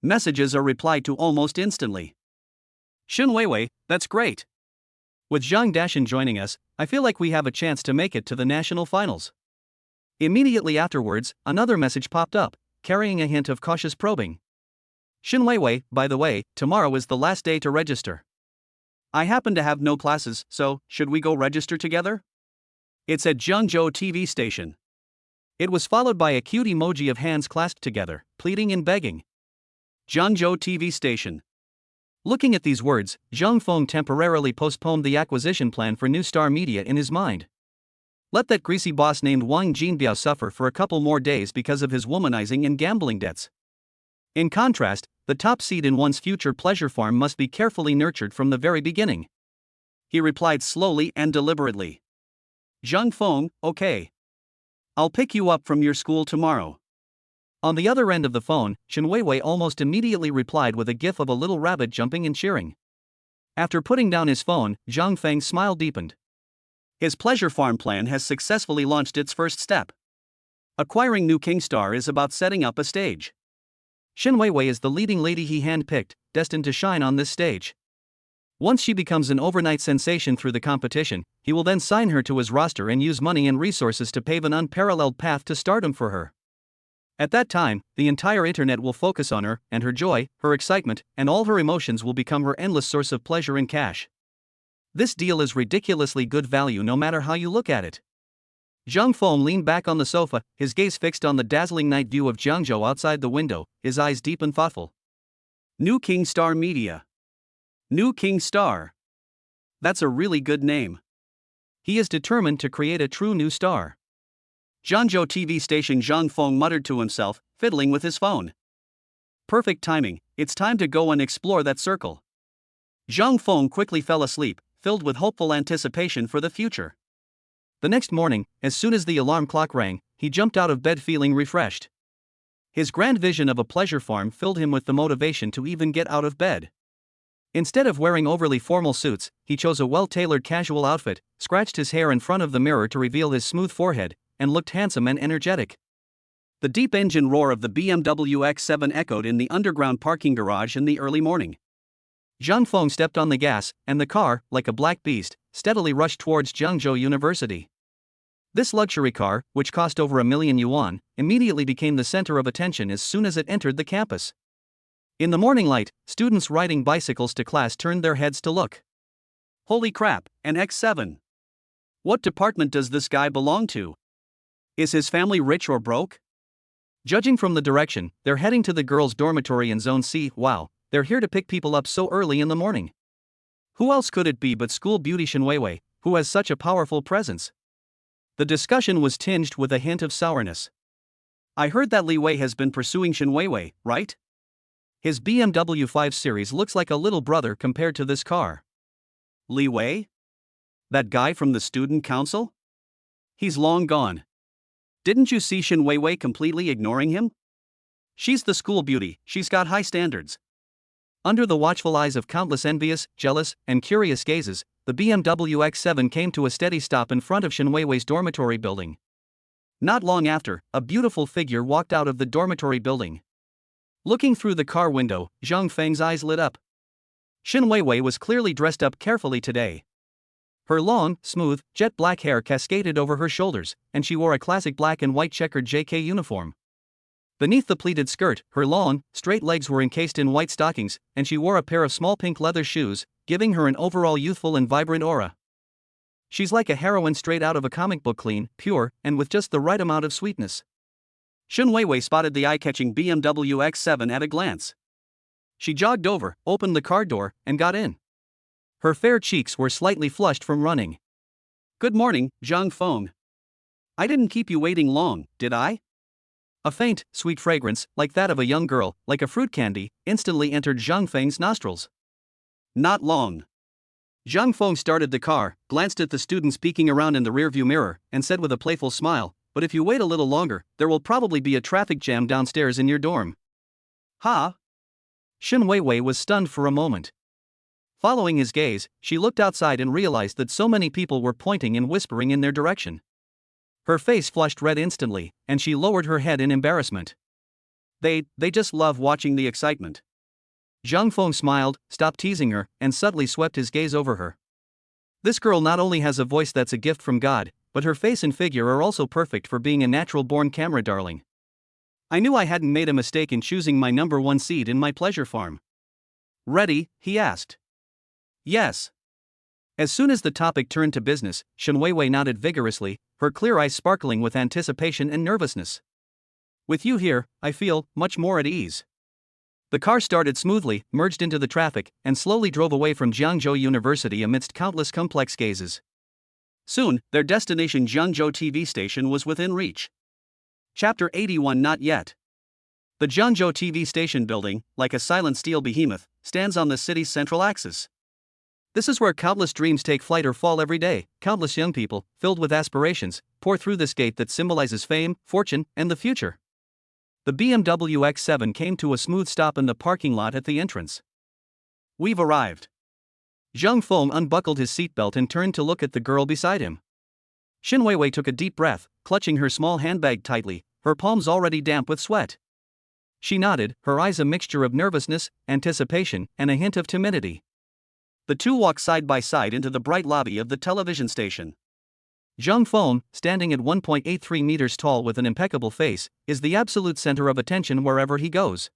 Messages are replied to almost instantly. Shen Weiwei, that's great. With Zhang Dashan joining us, I feel like we have a chance to make it to the national finals. Immediately afterwards, another message popped up, carrying a hint of cautious probing. Shen Weiwei, by the way, tomorrow is the last day to register. I happen to have no classes, so should we go register together? It's at Zhengzhou TV station. It was followed by a cute emoji of hands clasped together, pleading and begging. Zhengzhou TV station. Looking at these words, Zhang Feng temporarily postponed the acquisition plan for New Star Media in his mind. Let that greasy boss named Wang Jinbiao suffer for a couple more days because of his womanizing and gambling debts. In contrast, the top seed in one's future pleasure farm must be carefully nurtured from the very beginning. He replied slowly and deliberately. Zhang Feng, okay. I'll pick you up from your school tomorrow. On the other end of the phone, Shen Weiwei almost immediately replied with a gif of a little rabbit jumping and cheering. After putting down his phone, Zhang Feng's smile deepened. His pleasure farm plan has successfully launched its first step. Acquiring new King Star is about setting up a stage. Shen Weiwei is the leading lady he handpicked, destined to shine on this stage. Once she becomes an overnight sensation through the competition, he will then sign her to his roster and use money and resources to pave an unparalleled path to stardom for her. At that time, the entire internet will focus on her, and her joy, her excitement, and all her emotions will become her endless source of pleasure and cash. This deal is ridiculously good value no matter how you look at it. Zhang Feng leaned back on the sofa, his gaze fixed on the dazzling night view of Jiangzhou outside the window, his eyes deep and thoughtful. New King Star Media. New King Star. That's a really good name. He is determined to create a true new star. Zhangzhou TV station. Zhang Feng muttered to himself, fiddling with his phone. Perfect timing, it's time to go and explore that circle. Zhang Feng quickly fell asleep, filled with hopeful anticipation for the future. The next morning, as soon as the alarm clock rang, he jumped out of bed feeling refreshed. His grand vision of a pleasure farm filled him with the motivation to even get out of bed. Instead of wearing overly formal suits, he chose a well-tailored casual outfit, scratched his hair in front of the mirror to reveal his smooth forehead, and looked handsome and energetic. The deep engine roar of the BMW X7 echoed in the underground parking garage in the early morning. Zhang Feng stepped on the gas, and the car, like a black beast, steadily rushed towards Jiangzhou University. This luxury car, which cost over 1 million yuan, immediately became the center of attention as soon as it entered the campus. In the morning light, students riding bicycles to class turned their heads to look. Holy crap, an X7. What department does this guy belong to? Is his family rich or broke? Judging from the direction, they're heading to the girls' dormitory in Zone C. Wow, they're here to pick people up so early in the morning. Who else could it be but school beauty Shen Weiwei, who has such a powerful presence? The discussion was tinged with a hint of sourness. I heard that Li Wei has been pursuing Shen Weiwei, right? His BMW 5 Series looks like a little brother compared to this car. Li Wei? That guy from the student council? He's long gone. Didn't you see Shen Weiwei completely ignoring him? She's the school beauty, she's got high standards. Under the watchful eyes of countless envious, jealous, and curious gazes, the BMW X7 came to a steady stop in front of Shen Weiwei's dormitory building. Not long after, a beautiful figure walked out of the dormitory building. Looking through the car window, Zhang Feng's eyes lit up. Shin Weiwei was clearly dressed up carefully today. Her long, smooth, jet black hair cascaded over her shoulders, and she wore a classic black and white checkered JK uniform. Beneath the pleated skirt, her long, straight legs were encased in white stockings, and she wore a pair of small pink leather shoes, giving her an overall youthful and vibrant aura. She's like a heroine straight out of a comic book, clean, pure, and with just the right amount of sweetness. Shin Weiwei spotted the eye-catching BMW X7 at a glance. She jogged over, opened the car door, and got in. Her fair cheeks were slightly flushed from running. "Good morning, Zhang Feng. I didn't keep you waiting long, did I?" A faint, sweet fragrance, like that of a young girl, like a fruit candy, instantly entered Zhang Feng's nostrils. "Not long." Zhang Feng started the car, glanced at the students peeking around in the rearview mirror, and said with a playful smile, "But if you wait a little longer, there will probably be a traffic jam downstairs in your dorm." "Huh?" Shin Weiwei was stunned for a moment. Following his gaze, she looked outside and realized that so many people were pointing and whispering in their direction. Her face flushed red instantly, and she lowered her head in embarrassment. They just love watching the excitement." Zhang Feng smiled, stopped teasing her, and subtly swept his gaze over her. This girl not only has a voice that's a gift from God, but her face and figure are also perfect for being a natural-born camera darling. I knew I hadn't made a mistake in choosing my number one seed in my pleasure farm. "Ready?" he asked. "Yes." As soon as the topic turned to business, Shin Weiwei nodded vigorously, her clear eyes sparkling with anticipation and nervousness. "With you here, I feel much more at ease." The car started smoothly, merged into the traffic, and slowly drove away from Jiangzhou University amidst countless complex gazes. Soon, their destination Jiangzhou TV station was within reach. Chapter 81. Not yet. The Jiangzhou TV station building, like a silent steel behemoth, stands on the city's central axis. This is where countless dreams take flight or fall every day. Countless young people, filled with aspirations, pour through this gate that symbolizes fame, fortune, and the future. The BMW X7 came to a smooth stop in the parking lot at the entrance. "We've arrived." Zhang Feng unbuckled his seatbelt and turned to look at the girl beside him. Shin Weiwei took a deep breath, clutching her small handbag tightly, her palms already damp with sweat. She nodded, her eyes a mixture of nervousness, anticipation, and a hint of timidity. The two walked side by side into the bright lobby of the television station. Zhang Feng, standing at 1.83 meters tall with an impeccable face, is the absolute center of attention wherever he goes.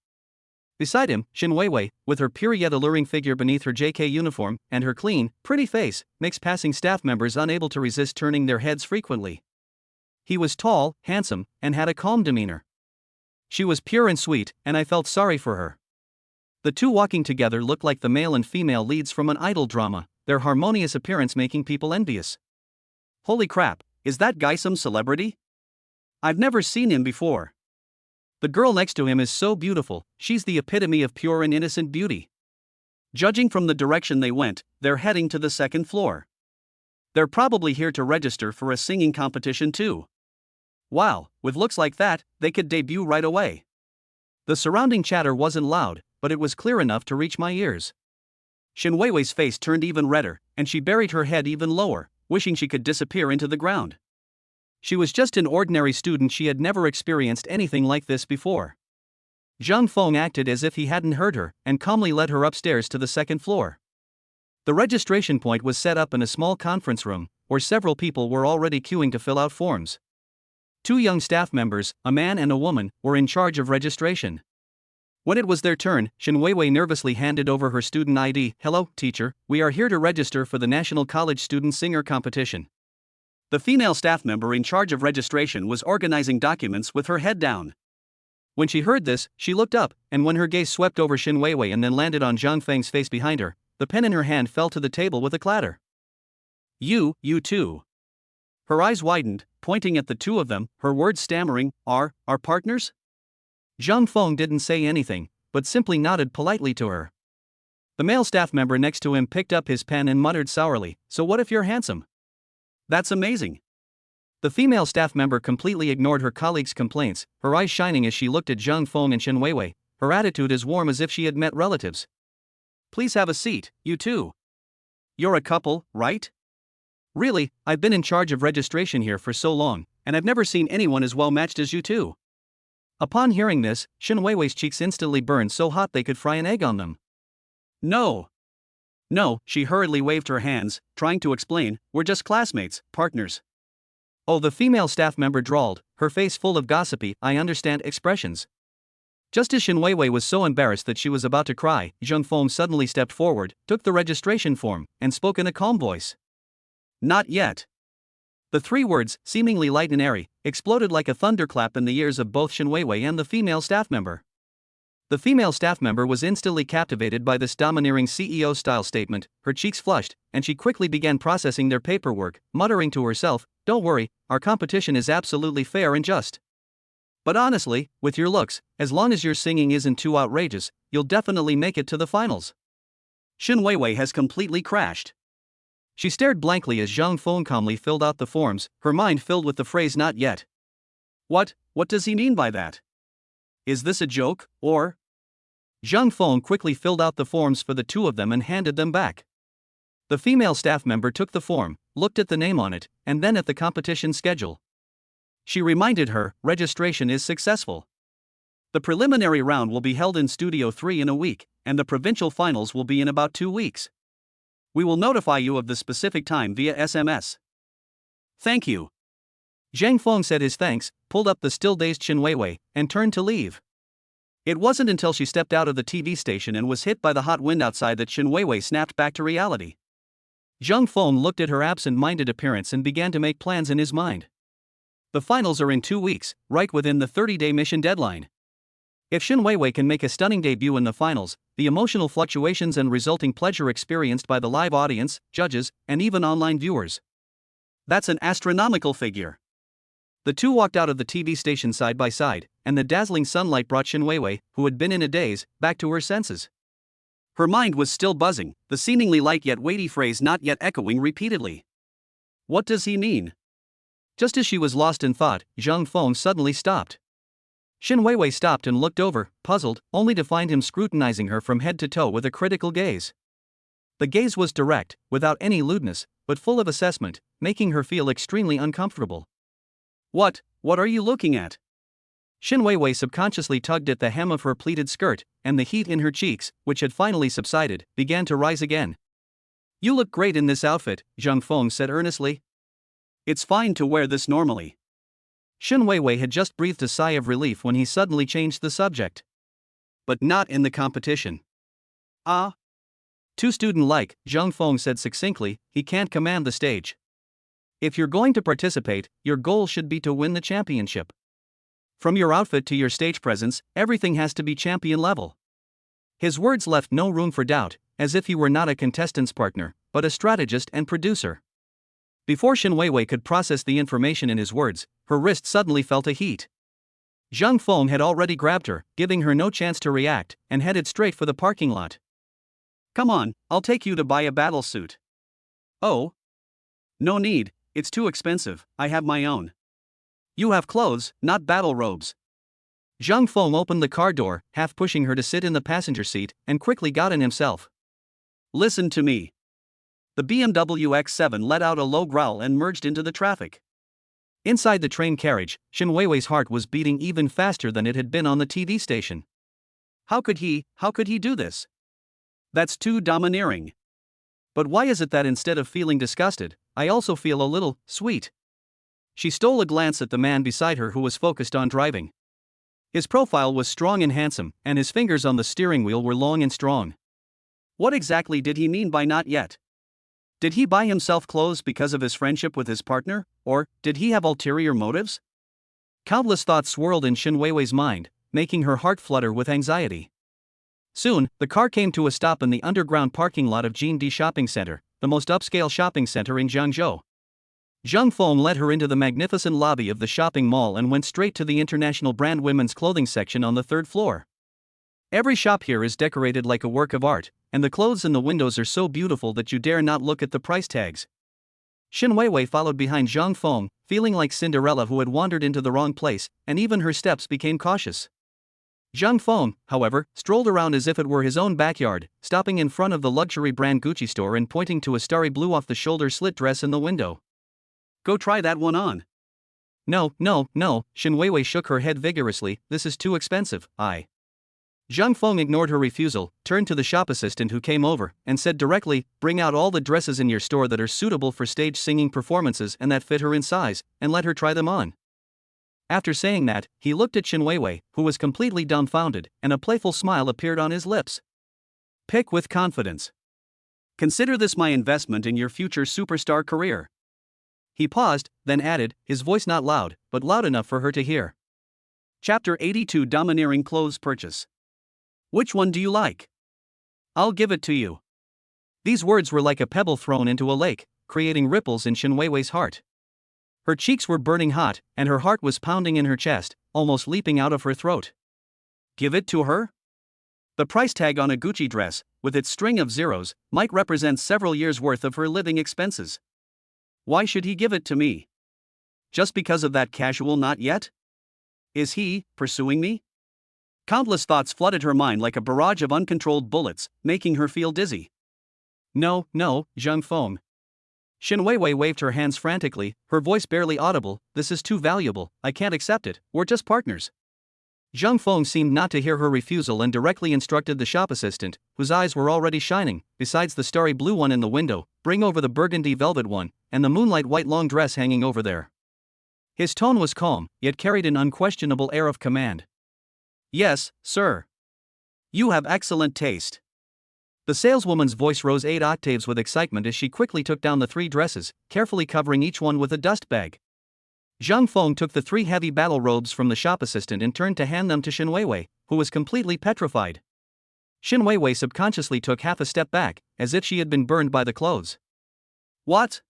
Beside him, Shin Weiwei, with her pure yet alluring figure beneath her JK uniform, and her clean, pretty face, makes passing staff members unable to resist turning their heads frequently. He was tall, handsome, and had a calm demeanor. She was pure and sweet, and I felt sorry for her. The two walking together looked like the male and female leads from an idol drama, their harmonious appearance making people envious. "Holy crap, is that guy some celebrity? I've never seen him before." The girl next to him is so beautiful, she's the epitome of pure and innocent beauty. Judging from the direction they went, they're heading to the second floor. They're probably here to register for a singing competition too. Wow, with looks like that, they could debut right away. The surrounding chatter wasn't loud, but it was clear enough to reach my ears. Shin Weiwei's face turned even redder, and she buried her head even lower, wishing she could disappear into the ground. She was just an ordinary student, she had never experienced anything like this before. Zhang Feng acted as if he hadn't heard her, and calmly led her upstairs to the second floor. The registration point was set up in a small conference room, where several people were already queuing to fill out forms. Two young staff members, a man and a woman, were in charge of registration. When it was their turn, Shin Weiwei nervously handed over her student ID. "Hello, teacher, we are here to register for the National College Student Singer Competition." The female staff member in charge of registration was organizing documents with her head down. When she heard this, she looked up, and when her gaze swept over Shin Weiwei and then landed on Zhang Feng's face behind her, the pen in her hand fell to the table with a clatter. You too." Her eyes widened, pointing at the two of them, her words stammering, Our partners?" Zhang Feng didn't say anything, but simply nodded politely to her. The male staff member next to him picked up his pen and muttered sourly, "So what if you're handsome?" "That's amazing." The female staff member completely ignored her colleague's complaints, her eyes shining as she looked at Zhang Feng and Shin Weiwei, her attitude as warm as if she had met relatives. "Please have a seat, you two. You're a couple, right?" "Really, I've been in charge of registration here for so long, and I've never seen anyone as well matched as you two." Upon hearing this, Shen Weiwei's cheeks instantly burned so hot they could fry an egg on them. No. No, she hurriedly waved her hands, trying to explain, we're just classmates, partners. Oh, the female staff member drawled, her face full of gossipy, I understand expressions. Just as Shen Weiwei was so embarrassed that she was about to cry, Zheng Feng suddenly stepped forward, took the registration form, and spoke in a calm voice. Not yet. The three words, seemingly light and airy, exploded like a thunderclap in the ears of both Shen Weiwei and the female staff member. The female staff member was instantly captivated by this domineering CEO-style statement, her cheeks flushed, and she quickly began processing their paperwork, muttering to herself, don't worry, our competition is absolutely fair and just. But honestly, with your looks, as long as your singing isn't too outrageous, you'll definitely make it to the finals. Shen Weiwei has completely crashed. She stared blankly as Zhang Feng calmly filled out the forms, her mind filled with the phrase not yet. What does he mean by that? Is this a joke, or? Zhang Feng quickly filled out the forms for the two of them and handed them back. The female staff member took the form, looked at the name on it, and then at the competition schedule. She reminded her, registration is successful. The preliminary round will be held in Studio 3 in a week, and the provincial finals will be in about 2 weeks. We will notify you of the specific time via SMS. Thank you. Zhang Feng said his thanks, pulled up the still-dazed Shen Weiwei, and turned to leave. It wasn't until she stepped out of the TV station and was hit by the hot wind outside that Shen Weiwei snapped back to reality. Zhang Feng looked at her absent-minded appearance and began to make plans in his mind. The finals are in 2 weeks, right within the 30-day mission deadline. If Shen Weiwei can make a stunning debut in the finals, the emotional fluctuations and resulting pleasure experienced by the live audience, judges, and even online viewers. That's an astronomical figure. The two walked out of the TV station side by side, and the dazzling sunlight brought Shen Weiwei, who had been in a daze, back to her senses. Her mind was still buzzing, the seemingly light yet weighty phrase not yet echoing repeatedly. What does he mean? Just as she was lost in thought, Zhang Feng suddenly stopped. Shen Weiwei stopped and looked over, puzzled, only to find him scrutinizing her from head to toe with a critical gaze. The gaze was direct, without any lewdness, but full of assessment, making her feel extremely uncomfortable. What are you looking at? Shen Weiwei subconsciously tugged at the hem of her pleated skirt, and the heat in her cheeks, which had finally subsided, began to rise again. You look great in this outfit, Zhang Feng said earnestly. It's fine to wear this normally. Shen Weiwei had just breathed a sigh of relief when he suddenly changed the subject. But not in the competition. Too student-like, Zhang Feng said succinctly, he can't command the stage. If you're going to participate, your goal should be to win the championship. From your outfit to your stage presence, everything has to be champion level. His words left no room for doubt, as if he were not a contestant's partner, but a strategist and producer. Before Shen Weiwei could process the information in his words, her wrist suddenly felt a heat. Zhang Feng had already grabbed her, giving her no chance to react, and headed straight for the parking lot. Come on, I'll take you to buy a battle suit. Oh? No need, it's too expensive, I have my own. You have clothes, not battle robes. Zhang Feng opened the car door, half pushing her to sit in the passenger seat, and quickly got in himself. Listen to me. The BMW X7 let out a low growl and merged into the traffic. Inside the train carriage, Shen Weiwei's heart was beating even faster than it had been on the TV station. How could he do this? That's too domineering. But why is it that instead of feeling disgusted, I also feel a little sweet? She stole a glance at the man beside her who was focused on driving. His profile was strong and handsome, and his fingers on the steering wheel were long and strong. What exactly did he mean by not yet? Did he buy himself clothes because of his friendship with his partner, or did he have ulterior motives? Countless thoughts swirled in Shen Weiwei's mind, making her heart flutter with anxiety. Soon, the car came to a stop in the underground parking lot of Jingdi Shopping Center, the most upscale shopping center in Jiangzhou. Zhang Feng led her into the magnificent lobby of the shopping mall and went straight to the international brand women's clothing section on the 3rd floor. Every shop here is decorated like a work of art, and the clothes in the windows are so beautiful that you dare not look at the price tags. Shen Weiwei followed behind Zhang Feng, feeling like Cinderella who had wandered into the wrong place, and even her steps became cautious. Zhang Feng, however, strolled around as if it were his own backyard, stopping in front of the luxury brand Gucci store and pointing to a starry blue off-the-shoulder slit dress in the window. Go try that one on. No, no, no, Shin Weiwei shook her head vigorously, this is too expensive, Zhang Feng ignored her refusal, turned to the shop assistant who came over, and said directly, bring out all the dresses in your store that are suitable for stage singing performances and that fit her in size, and let her try them on. After saying that, he looked at Shin Weiwei, who was completely dumbfounded, and a playful smile appeared on his lips. Pick with confidence. Consider this my investment in your future superstar career. He paused, then added, his voice not loud, but loud enough for her to hear. Chapter 82 Domineering Clothes Purchase. Which one do you like? I'll give it to you. These words were like a pebble thrown into a lake, creating ripples in Shin Weiwei's heart. Her cheeks were burning hot, and her heart was pounding in her chest, almost leaping out of her throat. Give it to her? The price tag on a Gucci dress, with its string of zeros, might represent several years' worth of her living expenses. Why should he give it to me? Just because of that casual not yet? Is he pursuing me? Countless thoughts flooded her mind like a barrage of uncontrolled bullets, making her feel dizzy. No, no, Zhang Feng. Shin Weiwei waved her hands frantically, her voice barely audible, this is too valuable, I can't accept it, we're just partners. Zhang Feng seemed not to hear her refusal and directly instructed the shop assistant, whose eyes were already shining, besides the starry blue one in the window, bring over the burgundy velvet one, and the moonlight white long dress hanging over there. His tone was calm, yet carried an unquestionable air of command. Yes, sir. You have excellent taste. The saleswoman's voice rose 8 octaves with excitement as she quickly took down the 3 dresses, carefully covering each one with a dust bag. Zhang Feng took the 3 heavy battle robes from the shop assistant and turned to hand them to Shin Weiwei, who was completely petrified. Shin Weiwei subconsciously took half a step back, as if she had been burned by the clothes. What?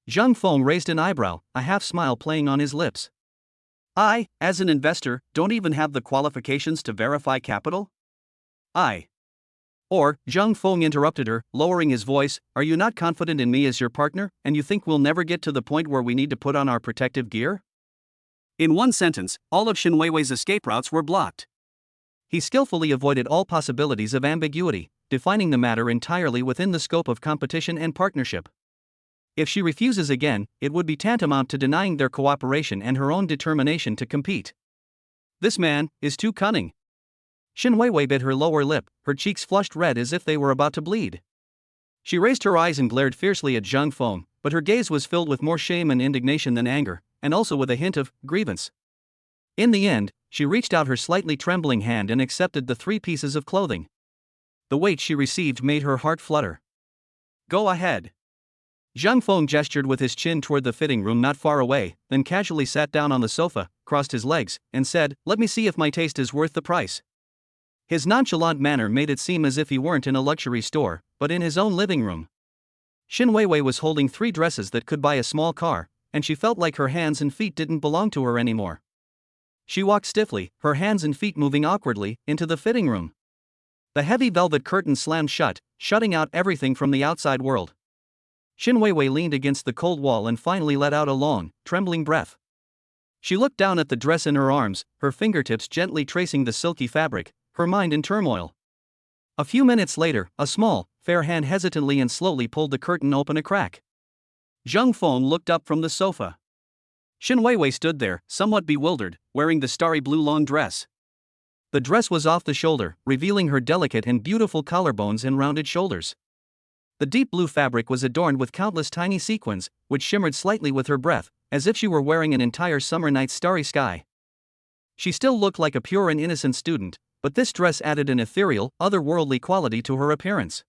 Zhang Feng raised an eyebrow, a half-smile playing on his lips. I, as an investor, don't even have the qualifications to verify capital? Or, Zhang Feng interrupted her, lowering his voice, are you not confident in me as your partner, and you think we'll never get to the point where we need to put on our protective gear? In one sentence, all of Shin Weiwei's escape routes were blocked. He skillfully avoided all possibilities of ambiguity, defining the matter entirely within the scope of competition and partnership. If she refuses again, it would be tantamount to denying their cooperation and her own determination to compete. This man is too cunning. Shin Weiwei bit her lower lip, her cheeks flushed red as if they were about to bleed. She raised her eyes and glared fiercely at Zhang Feng, but her gaze was filled with more shame and indignation than anger, and also with a hint of grievance. In the end, she reached out her slightly trembling hand and accepted the 3 pieces of clothing. The weight she received made her heart flutter. Go ahead. Zhang Feng gestured with his chin toward the fitting room not far away, then casually sat down on the sofa, crossed his legs, and said, let me see if my taste is worth the price. His nonchalant manner made it seem as if he weren't in a luxury store, but in his own living room. Shin Weiwei was holding 3 dresses that could buy a small car, and she felt like her hands and feet didn't belong to her anymore. She walked stiffly, her hands and feet moving awkwardly, into the fitting room. The heavy velvet curtain slammed shut, shutting out everything from the outside world. Shin Weiwei leaned against the cold wall and finally let out a long, trembling breath. She looked down at the dress in her arms, her fingertips gently tracing the silky fabric, her mind in turmoil. A few minutes later, a small, fair hand hesitantly and slowly pulled the curtain open a crack. Zhang Feng looked up from the sofa. Shin Weiwei stood there, somewhat bewildered, wearing the starry blue long dress. The dress was off the shoulder, revealing her delicate and beautiful collarbones and rounded shoulders. The deep blue fabric was adorned with countless tiny sequins, which shimmered slightly with her breath, as if she were wearing an entire summer night's starry sky. She still looked like a pure and innocent student, but this dress added an ethereal, otherworldly quality to her appearance.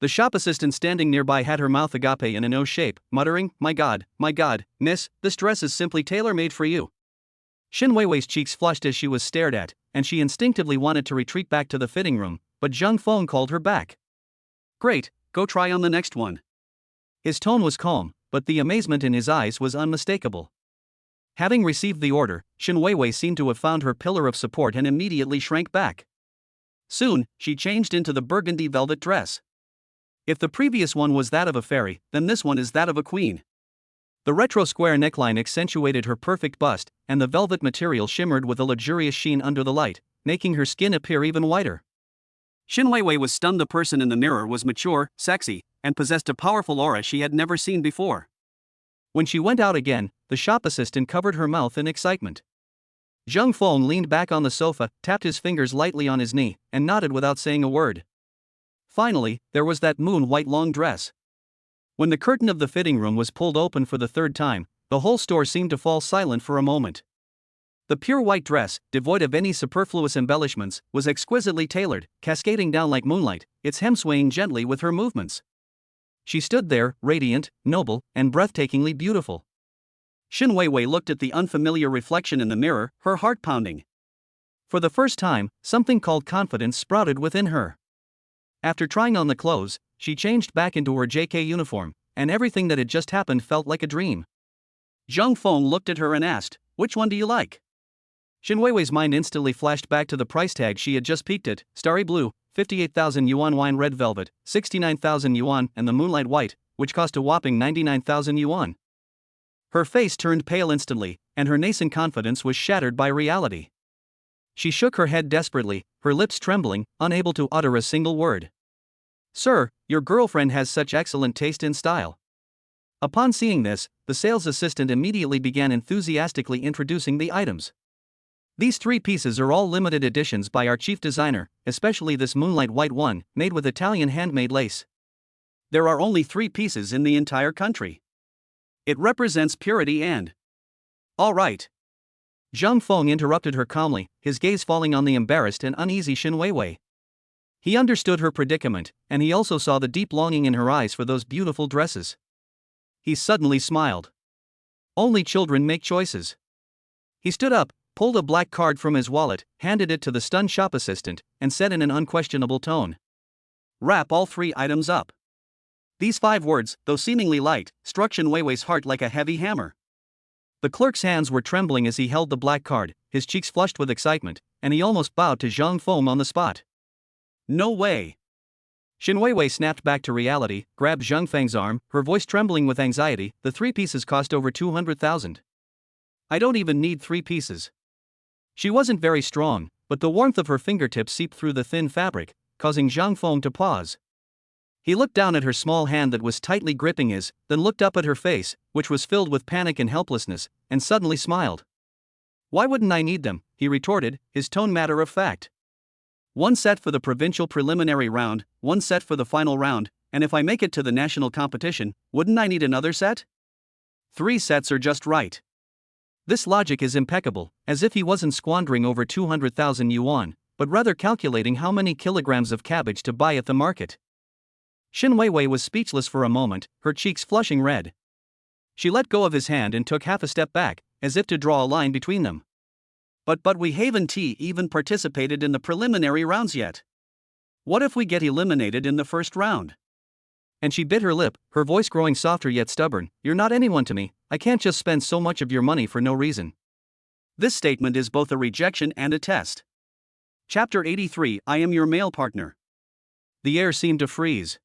The shop assistant standing nearby had her mouth agape in an O shape, muttering, my God, miss, this dress is simply tailor-made for you. Shin Weiwei's cheeks flushed as she was stared at, and she instinctively wanted to retreat back to the fitting room, but Zhang Feng called her back. Great, go try on the next one. His tone was calm, but the amazement in his eyes was unmistakable. Having received the order, Shin Weiwei seemed to have found her pillar of support and immediately shrank back. Soon, she changed into the burgundy velvet dress. If the previous one was that of a fairy, then this one is that of a queen. The retro square neckline accentuated her perfect bust, and the velvet material shimmered with a luxurious sheen under the light, making her skin appear even whiter. Shin Weiwei was stunned. The person in the mirror was mature, sexy, and possessed a powerful aura she had never seen before. When she went out again, the shop assistant covered her mouth in excitement. Zhang Feng leaned back on the sofa, tapped his fingers lightly on his knee, and nodded without saying a word. Finally, there was that moon-white long dress. When the curtain of the fitting room was pulled open for the third time, the whole store seemed to fall silent for a moment. The pure white dress, devoid of any superfluous embellishments, was exquisitely tailored, cascading down like moonlight, its hem swaying gently with her movements. She stood there, radiant, noble, and breathtakingly beautiful. Xin Weiwei looked at the unfamiliar reflection in the mirror, her heart pounding. For the first time, something called confidence sprouted within her. After trying on the clothes, she changed back into her JK uniform, and everything that had just happened felt like a dream. Zhang Feng looked at her and asked, "Which one do you like?" Xin Weiwei's mind instantly flashed back to the price tag she had just peeked at: Starry Blue, 58,000 yuan, wine red velvet, 69,000 yuan, and the Moonlight White, which cost a whopping 99,000 yuan. Her face turned pale instantly, and her nascent confidence was shattered by reality. She shook her head desperately, her lips trembling, unable to utter a single word. "Sir, your girlfriend has such excellent taste in style." Upon seeing this, the sales assistant immediately began enthusiastically introducing the items. "These 3 pieces are all limited editions by our chief designer, especially this Moonlight White one, made with Italian handmade lace. There are only 3 pieces in the entire country. It represents purity and..." "All right." Zhang Feng interrupted her calmly, his gaze falling on the embarrassed and uneasy Xin Weiwei. He understood her predicament, and he also saw the deep longing in her eyes for those beautiful dresses. He suddenly smiled. Only children make choices. He stood up, pulled a black card from his wallet, handed it to the stunned shop assistant, and said in an unquestionable tone, "Wrap all 3 items up." These 5 words, though seemingly light, struck Xin Weiwei's heart like a heavy hammer. The clerk's hands were trembling as he held the black card, his cheeks flushed with excitement, and he almost bowed to Zhang Feng on the spot. "No way." Xin Weiwei snapped back to reality, grabbed Zhang Feng's arm, her voice trembling with anxiety. "The 3 pieces cost over 200,000. I don't even need 3 pieces." She wasn't very strong, but the warmth of her fingertips seeped through the thin fabric, causing Zhang Feng to pause. He looked down at her small hand that was tightly gripping his, then looked up at her face, which was filled with panic and helplessness, and suddenly smiled. "Why wouldn't I need them?" he retorted, his tone matter of fact. "1 set for the provincial preliminary round, 1 set for the final round, and if I make it to the national competition, wouldn't I need another set? 3 sets are just right." This logic is impeccable, as if he wasn't squandering over 200,000 yuan, but rather calculating how many kilograms of cabbage to buy at the market. Xin Weiwei was speechless for a moment, her cheeks flushing red. She let go of his hand and took half a step back, as if to draw a line between them. But we haven't even participated in the preliminary rounds yet. What if we get eliminated in the first round?" And she bit her lip, her voice growing softer yet stubborn. "You're not anyone to me, I can't just spend so much of your money for no reason." This statement is both a rejection and a test. Chapter 83, I am your male partner. The air seemed to freeze.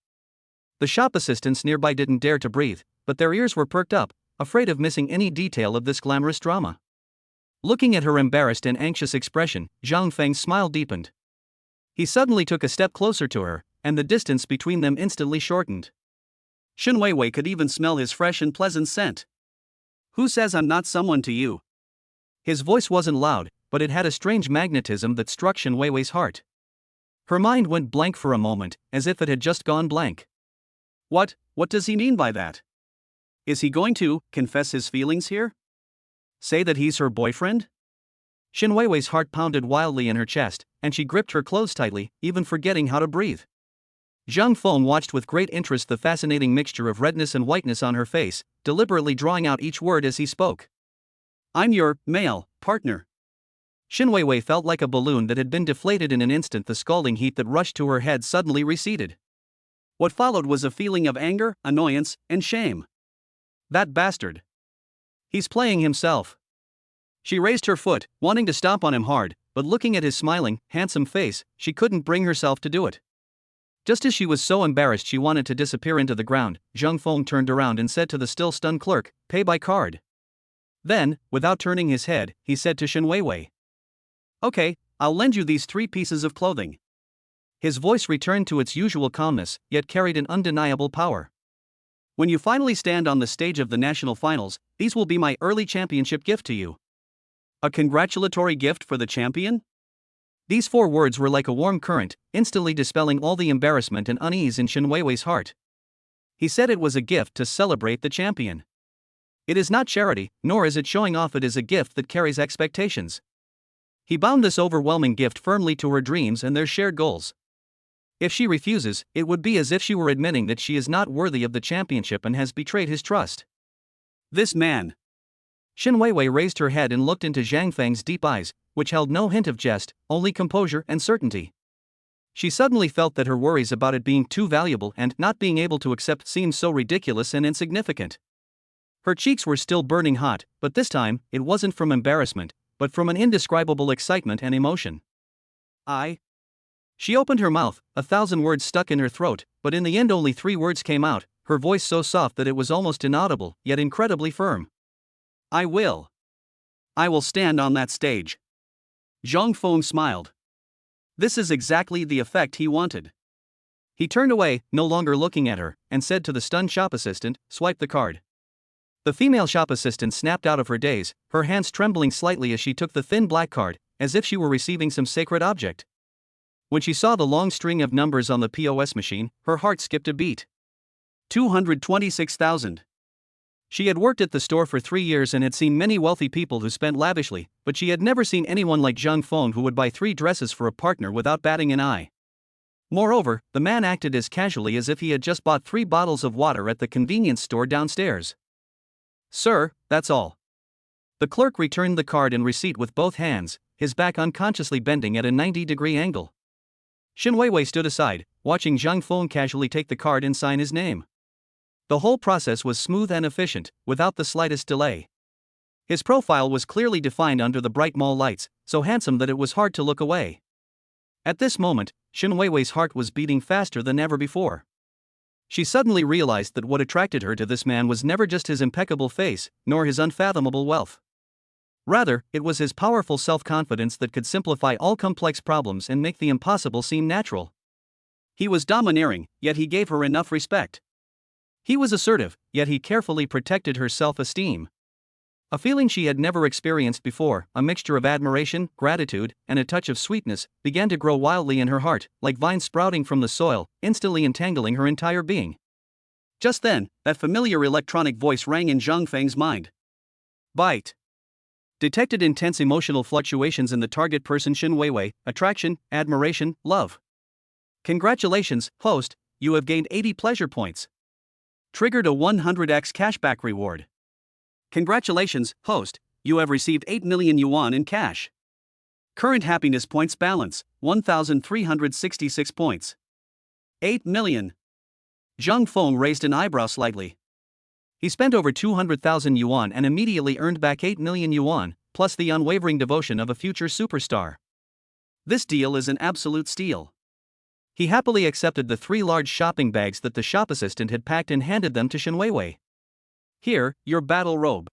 The shop assistants nearby didn't dare to breathe, but their ears were perked up, afraid of missing any detail of this glamorous drama. Looking at her embarrassed and anxious expression, Zhang Feng's smile deepened. He suddenly took a step closer to her, and the distance between them instantly shortened. Xin Weiwei could even smell his fresh and pleasant scent. "Who says I'm not someone to you?" His voice wasn't loud, but it had a strange magnetism that struck Xin Weiwei's heart. Her mind went blank for a moment, as if it had just gone blank. What does he mean by that? Is he going to confess his feelings here? Say that he's her boyfriend? Xin Weiwei's heart pounded wildly in her chest, and she gripped her clothes tightly, even forgetting how to breathe. Zhang Feng watched with great interest the fascinating mixture of redness and whiteness on her face, deliberately drawing out each word as he spoke. "I'm your male partner." Xin Weiwei felt like a balloon that had been deflated in an instant. The scalding heat that rushed to her head suddenly receded. What followed was a feeling of anger, annoyance, and shame. That bastard. He's playing himself. She raised her foot, wanting to stomp on him hard, but looking at his smiling, handsome face, she couldn't bring herself to do it. Just as she was so embarrassed she wanted to disappear into the ground, Zhang Feng turned around and said to the still stunned clerk, "Pay by card." Then, without turning his head, he said to Xin Weiwei, "Okay, I'll lend you these 3 pieces of clothing." His voice returned to its usual calmness, yet carried an undeniable power. When you finally stand on the stage of the national finals, these will be my early championship gift to you. A congratulatory gift for the champion? These 4 words were like a warm current, instantly dispelling all the embarrassment and unease in Shen Weiwei's heart. He said it was a gift to celebrate the champion. It is not charity, nor is it showing off. It is a gift that carries expectations. He bound this overwhelming gift firmly to her dreams and their shared goals. If she refuses, it would be as if she were admitting that she is not worthy of the championship and has betrayed his trust. This man. Shen Weiwei raised her head and looked into Zhang Feng's deep eyes, which held no hint of jest, only composure and certainty. She suddenly felt that her worries about it being too valuable and not being able to accept seemed so ridiculous and insignificant. Her cheeks were still burning hot, but this time, it wasn't from embarrassment, but from an indescribable excitement and emotion. She opened her mouth, 1,000 words stuck in her throat, but in the end only 3 words came out, her voice so soft that it was almost inaudible, yet incredibly firm. I will stand on that stage. Zhang Feng smiled. This is exactly the effect he wanted. He turned away, no longer looking at her, and said to the stunned shop assistant, "Swipe the card." The female shop assistant snapped out of her daze, her hands trembling slightly as she took the thin black card, as if she were receiving some sacred object. When she saw the long string of numbers on the POS machine, her heart skipped a beat. 226,000. She had worked at the store for 3 years and had seen many wealthy people who spent lavishly, but she had never seen anyone like Zhang Feng who would buy 3 dresses for a partner without batting an eye. Moreover, the man acted as casually as if he had just bought 3 bottles of water at the convenience store downstairs. Sir, that's all. The clerk returned the card and receipt with both hands, his back unconsciously bending at a 90-degree angle. Shen Weiwei stood aside, watching Zhang Feng casually take the card and sign his name. The whole process was smooth and efficient, without the slightest delay. His profile was clearly defined under the bright mall lights, so handsome that it was hard to look away. At this moment, Shen Weiwei's heart was beating faster than ever before. She suddenly realized that what attracted her to this man was never just his impeccable face, nor his unfathomable wealth. Rather, it was his powerful self-confidence that could simplify all complex problems and make the impossible seem natural. He was domineering, yet he gave her enough respect. He was assertive, yet he carefully protected her self-esteem. A feeling she had never experienced before, a mixture of admiration, gratitude, and a touch of sweetness, began to grow wildly in her heart, like vines sprouting from the soil, instantly entangling her entire being. Just then, that familiar electronic voice rang in Zhang Feng's mind. Bite. Detected intense emotional fluctuations in the target person Shen Weiwei, attraction, admiration, love. Congratulations, host, you have gained 80 pleasure points. Triggered a 100x cashback reward. Congratulations, host, you have received 8 million yuan in cash. Current happiness points balance, 1,366 points. 8 million. Zhang Feng raised an eyebrow slightly. He spent over 200,000 yuan and immediately earned back 8 million yuan, plus the unwavering devotion of a future superstar. This deal is an absolute steal. He happily accepted the 3 large shopping bags that the shop assistant had packed and handed them to Shen Weiwei. Here, your battle robe.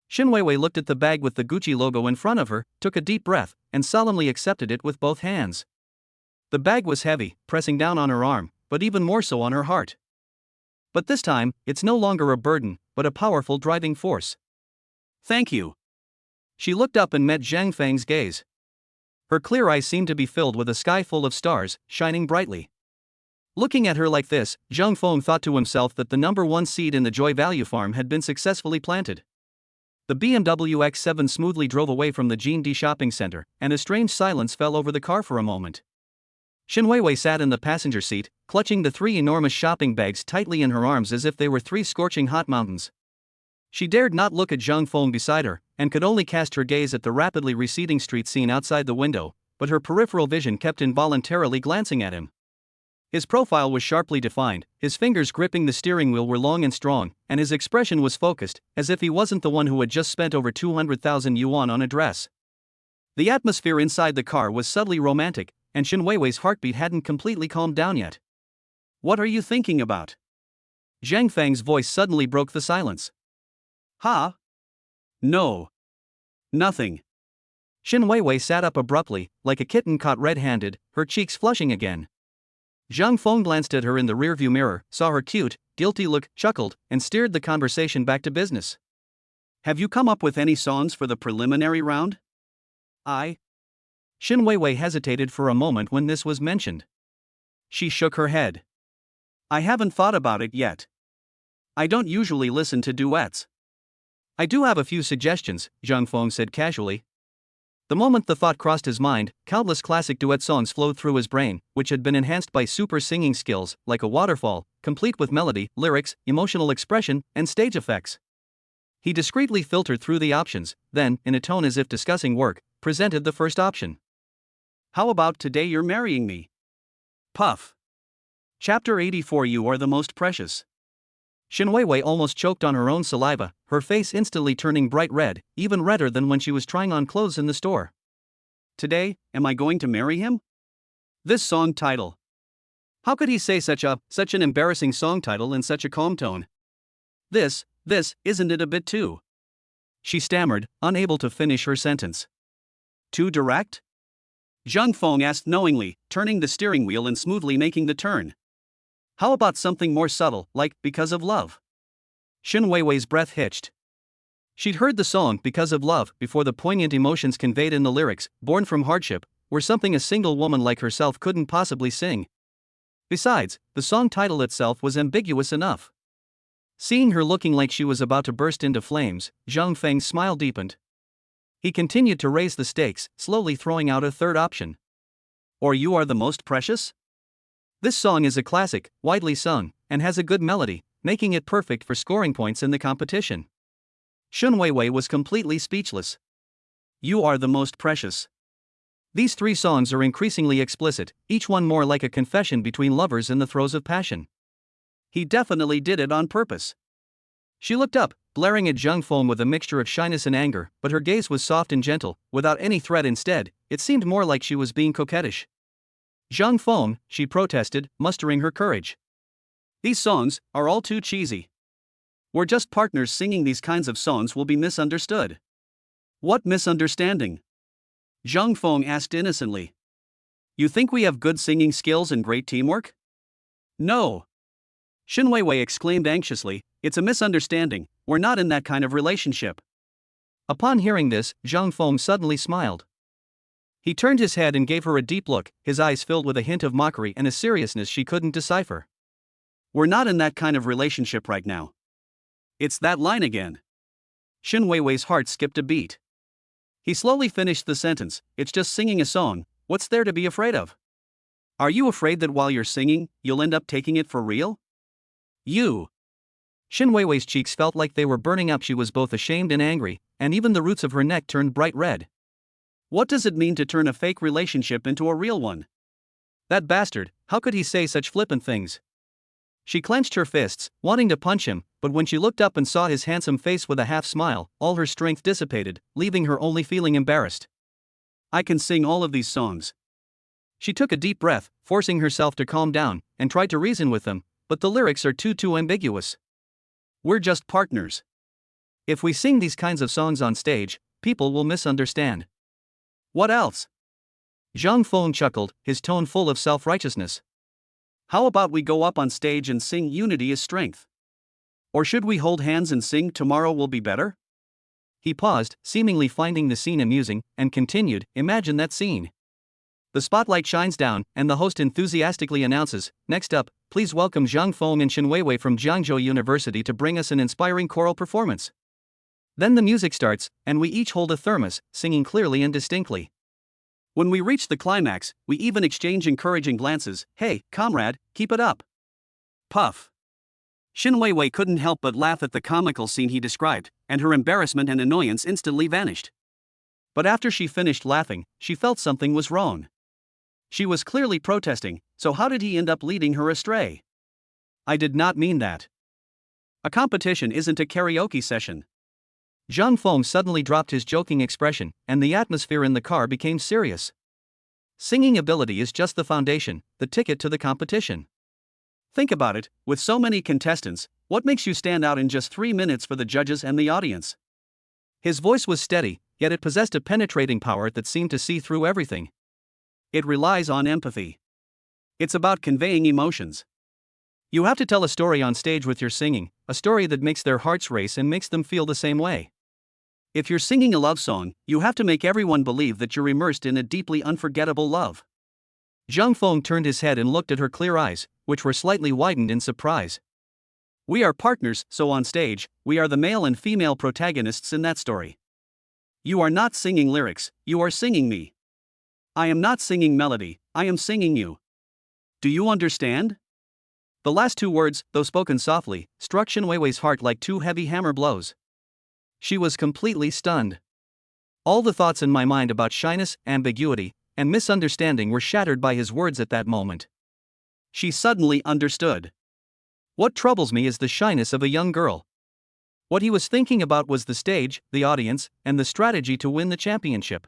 Shen Weiwei looked at the bag with the Gucci logo in front of her, took a deep breath, and solemnly accepted it with both hands. The bag was heavy, pressing down on her arm, but even more so on her heart. But this time, it's no longer a burden, but a powerful driving force. Thank you. She looked up and met Zhang Feng's gaze. Her clear eyes seemed to be filled with a sky full of stars, shining brightly. Looking at her like this, Zhang Feng thought to himself that the number 1 seed in the Joy Value Farm had been successfully planted. The BMW X7 smoothly drove away from the Jean-D shopping center, and a strange silence fell over the car for a moment. Shen Weiwei sat in the passenger seat, clutching the 3 enormous shopping bags tightly in her arms as if they were 3 scorching hot mountains. She dared not look at Zhang Feng beside her, and could only cast her gaze at the rapidly receding street scene outside the window, but her peripheral vision kept involuntarily glancing at him. His profile was sharply defined, his fingers gripping the steering wheel were long and strong, and his expression was focused, as if he wasn't the one who had just spent over 200,000 yuan on a dress. The atmosphere inside the car was subtly romantic, and Shen Weiwei's heartbeat hadn't completely calmed down yet. What are you thinking about? Zhang Feng's voice suddenly broke the silence. Ha? No. Nothing. Shen Weiwei sat up abruptly, like a kitten caught red-handed, her cheeks flushing again. Zhang Feng glanced at her in the rearview mirror, saw her cute, guilty look, chuckled, and steered the conversation back to business. Have you come up with any songs for the preliminary round? Shin Weiwei hesitated for a moment when this was mentioned. She shook her head. I haven't thought about it yet. I don't usually listen to duets. I do have a few suggestions, Zhang Feng said casually. The moment the thought crossed his mind, countless classic duet songs flowed through his brain, which had been enhanced by super singing skills, like a waterfall, complete with melody, lyrics, emotional expression, and stage effects. He discreetly filtered through the options, then, in a tone as if discussing work, presented the first option. How about Today You're Marrying Me? Puff. Chapter 84 You Are the Most Precious. Shin Weiwei almost choked on her own saliva, her face instantly turning bright red, even redder than when she was trying on clothes in the store. Today, am I going to marry him? This song title. How could he say such an embarrassing song title in such a calm tone? This, isn't it a bit too? She stammered, unable to finish her sentence. Too direct? Zhang Feng asked knowingly, turning the steering wheel and smoothly making the turn. How about something more subtle, like Because of Love? Shin Weiwei's breath hitched. She'd heard the song Because of Love before. The poignant emotions conveyed in the lyrics, born from hardship, were something a single woman like herself couldn't possibly sing. Besides, the song title itself was ambiguous enough. Seeing her looking like she was about to burst into flames, Zhang Feng's smile deepened. He continued to raise the stakes, slowly throwing out a third option. Or You Are the Most Precious? This song is a classic, widely sung, and has a good melody, making it perfect for scoring points in the competition. Shin Weiwei was completely speechless. You Are the Most Precious. These three songs are increasingly explicit, each one more like a confession between lovers in the throes of passion. He definitely did it on purpose. She looked up, glaring at Zhang Feng with a mixture of shyness and anger, but her gaze was soft and gentle, without any threat. Instead, it seemed more like she was being coquettish. Zhang Feng, she protested, mustering her courage. These songs are all too cheesy. We're just partners singing. These kinds of songs will be misunderstood. What misunderstanding? Zhang Feng asked innocently. You think we have good singing skills and great teamwork? No. Shin Weiwei exclaimed anxiously, it's a misunderstanding, we're not in that kind of relationship. Upon hearing this, Zhang Feng suddenly smiled. He turned his head and gave her a deep look, his eyes filled with a hint of mockery and a seriousness she couldn't decipher. We're not in that kind of relationship right now. It's that line again. Shin Weiwei's heart skipped a beat. He slowly finished the sentence, it's just singing a song, what's there to be afraid of? Are you afraid that while you're singing, you'll end up taking it for real? You. Shin Weiwei's cheeks felt like they were burning up. She was both ashamed and angry, and even the roots of her neck turned bright red. What does it mean to turn a fake relationship into a real one? That bastard, how could he say such flippant things? She clenched her fists, wanting to punch him, but when she looked up and saw his handsome face with a half smile, all her strength dissipated, leaving her only feeling embarrassed. I can sing all of these songs. She took a deep breath, forcing herself to calm down, and tried to reason with them, but the lyrics are too ambiguous. We're just partners. If we sing these kinds of songs on stage, people will misunderstand. What else? Zhang Feng chuckled, his tone full of self-righteousness. How about we go up on stage and sing Unity is Strength? Or should we hold hands and sing Tomorrow Will Be Better? He paused, seemingly finding the scene amusing, and continued, imagine that scene. The spotlight shines down, and the host enthusiastically announces, next up, please welcome Zhang Feng and Shin Weiwei from Jiangzhou University to bring us an inspiring choral performance. Then the music starts, and we each hold a thermos, singing clearly and distinctly. When we reach the climax, we even exchange encouraging glances, hey, comrade, keep it up. Puff. Shin Weiwei couldn't help but laugh at the comical scene he described, and her embarrassment and annoyance instantly vanished. But after she finished laughing, she felt something was wrong. She was clearly protesting, so how did he end up leading her astray? I did not mean that. A competition isn't a karaoke session. Zhang Feng suddenly dropped his joking expression, and the atmosphere in the car became serious. Singing ability is just the foundation, the ticket to the competition. Think about it, with so many contestants, what makes you stand out in just 3 minutes for the judges and the audience? His voice was steady, yet it possessed a penetrating power that seemed to see through everything. It relies on empathy. It's about conveying emotions. You have to tell a story on stage with your singing, a story that makes their hearts race and makes them feel the same way. If you're singing a love song, you have to make everyone believe that you're immersed in a deeply unforgettable love. Zhang Feng turned his head and looked at her clear eyes, which were slightly widened in surprise. We are partners, so on stage, we are the male and female protagonists in that story. You are not singing lyrics, you are singing me. I am not singing melody, I am singing you. Do you understand? The last two words, though spoken softly, struck Shen Weiwei's heart like two heavy hammer blows. She was completely stunned. All the thoughts in my mind about shyness, ambiguity, and misunderstanding were shattered by his words at that moment. She suddenly understood. What troubles me is the shyness of a young girl. What he was thinking about was the stage, the audience, and the strategy to win the championship.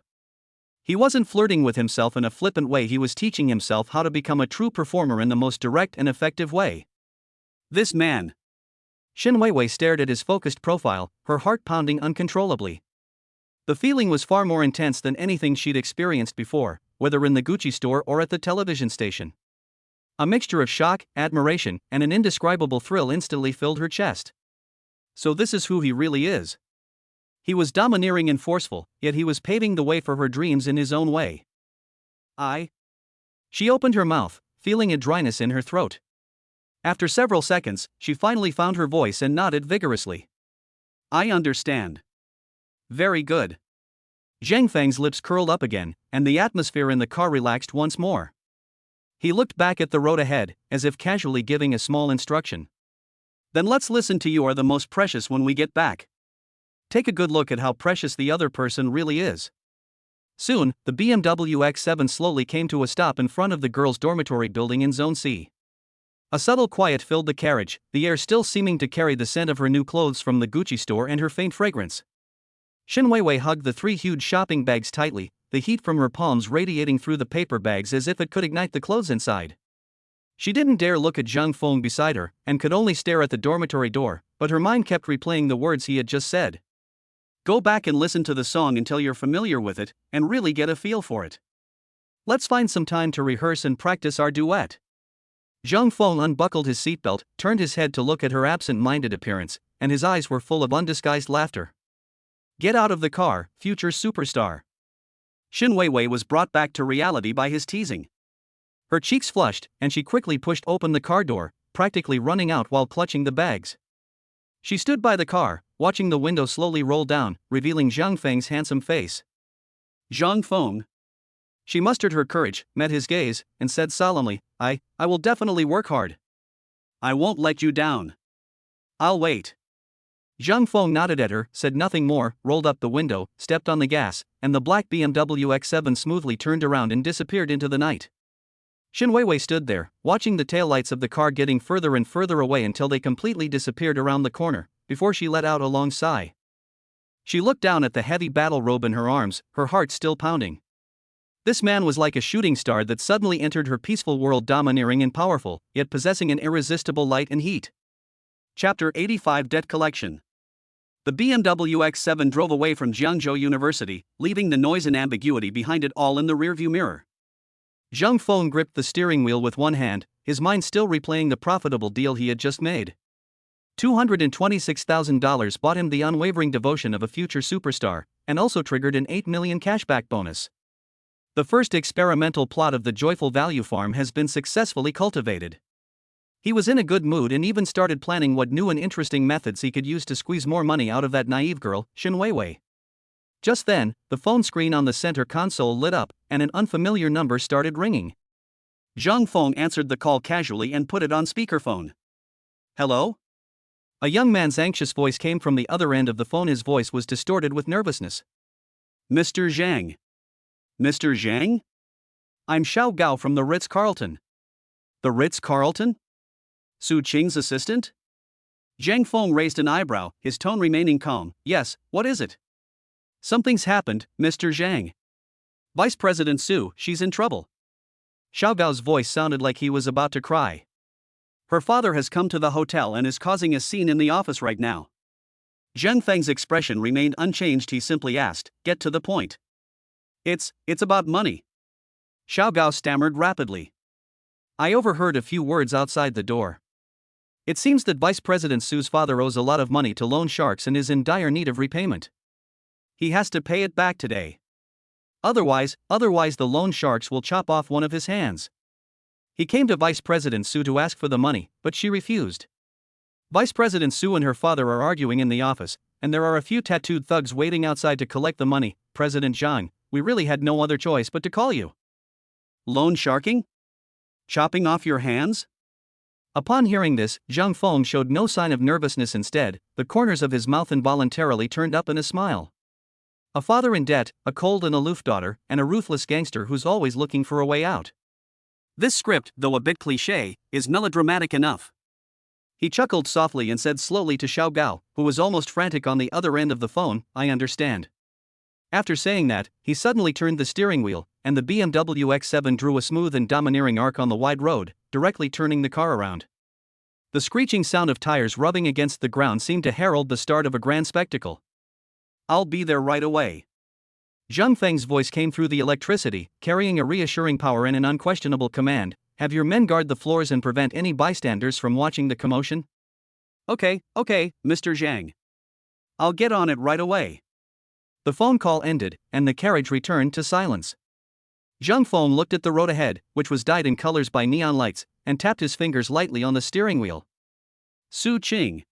He wasn't flirting with himself in a flippant way, he was teaching himself how to become a true performer in the most direct and effective way. This man. Shen Weiwei stared at his focused profile, her heart pounding uncontrollably. The feeling was far more intense than anything she'd experienced before, whether in the Gucci store or at the television station. A mixture of shock, admiration, and an indescribable thrill instantly filled her chest. So this is who he really is. He was domineering and forceful, yet he was paving the way for her dreams in his own way. She opened her mouth, feeling a dryness in her throat. After several seconds, she finally found her voice and nodded vigorously. I understand. Very good. Zhang Feng's lips curled up again, and the atmosphere in the car relaxed once more. He looked back at the road ahead, as if casually giving a small instruction. Then let's listen to You Are the Most Precious when we get back. Take a good look at how precious the other person really is. Soon, the BMW X7 slowly came to a stop in front of the girls' dormitory building in Zone C. A subtle quiet filled the carriage, the air still seeming to carry the scent of her new clothes from the Gucci store and her faint fragrance. Shen Weiwei hugged the three huge shopping bags tightly, the heat from her palms radiating through the paper bags as if it could ignite the clothes inside. She didn't dare look at Zhang Feng beside her, and could only stare at the dormitory door, but her mind kept replaying the words he had just said. Go back and listen to the song until you're familiar with it, and really get a feel for it. Let's find some time to rehearse and practice our duet. Zhang Feng unbuckled his seatbelt, turned his head to look at her absent-minded appearance, and his eyes were full of undisguised laughter. Get out of the car, future superstar. Shen Weiwei was brought back to reality by his teasing. Her cheeks flushed, and she quickly pushed open the car door, practically running out while clutching the bags. She stood by the car, watching the window slowly roll down, revealing Zhang Feng's handsome face. Zhang Feng. She mustered her courage, met his gaze, and said solemnly, I will definitely work hard. I won't let you down. I'll wait. Zhang Feng nodded at her, said nothing more, rolled up the window, stepped on the gas, and the black BMW X7 smoothly turned around and disappeared into the night. Shen Weiwei stood there, watching the taillights of the car getting further and further away until they completely disappeared around the corner, before she let out a long sigh. She looked down at the heavy battle robe in her arms, her heart still pounding. This man was like a shooting star that suddenly entered her peaceful world, domineering and powerful, yet possessing an irresistible light and heat. Chapter 85 Debt Collection. The BMW X7 drove away from Jiangzhou University, leaving the noise and ambiguity behind it all in the rearview mirror. Zhang Feng gripped the steering wheel with one hand, his mind still replaying the profitable deal he had just made. $226,000 bought him the unwavering devotion of a future superstar, and also triggered an $8 million cashback bonus. The first experimental plot of the Joyful Value Farm has been successfully cultivated. He was in a good mood and even started planning what new and interesting methods he could use to squeeze more money out of that naive girl, Shen Weiwei. Just then, the phone screen on the center console lit up, and an unfamiliar number started ringing. Zhang Feng answered the call casually and put it on speakerphone. Hello? A young man's anxious voice came from the other end of the phone. His voice was distorted with nervousness. Mr. Zhang. Mr. Zhang? I'm Xiao Gao from the Ritz-Carlton. The Ritz-Carlton? Su Qing's assistant? Zhang Feng raised an eyebrow, his tone remaining calm. Yes, what is it? Something's happened, Mr. Zhang. Vice President Su, she's in trouble. Xiao Gao's voice sounded like he was about to cry. Her father has come to the hotel and is causing a scene in the office right now. Zhang Feng's expression remained unchanged. He simply asked, get to the point. It's about money. Xiao Gao stammered rapidly. I overheard a few words outside the door. It seems that Vice President Su's father owes a lot of money to loan sharks and is in dire need of repayment. He has to pay it back today. Otherwise the loan sharks will chop off one of his hands. He came to Vice President Su to ask for the money, but she refused. Vice President Su and her father are arguing in the office, and there are a few tattooed thugs waiting outside to collect the money. President Zhang, we really had no other choice but to call you. Loan sharking? Chopping off your hands? Upon hearing this, Zhang Feng showed no sign of nervousness. Instead, the corners of his mouth involuntarily turned up in a smile. A father in debt, a cold and aloof daughter, and a ruthless gangster who's always looking for a way out. This script, though a bit cliché, is melodramatic enough. He chuckled softly and said slowly to Xiao Gao, who was almost frantic on the other end of the phone, I understand. After saying that, he suddenly turned the steering wheel, and the BMW X7 drew a smooth and domineering arc on the wide road, directly turning the car around. The screeching sound of tires rubbing against the ground seemed to herald the start of a grand spectacle. I'll be there right away. Zhang Feng's voice came through the electricity, carrying a reassuring power and an unquestionable command. Have your men guard the floors and prevent any bystanders from watching the commotion? Okay, Mr. Zhang. I'll get on it right away. The phone call ended, and the carriage returned to silence. Zhang Feng looked at the road ahead, which was dyed in colors by neon lights, and tapped his fingers lightly on the steering wheel. Su Qing.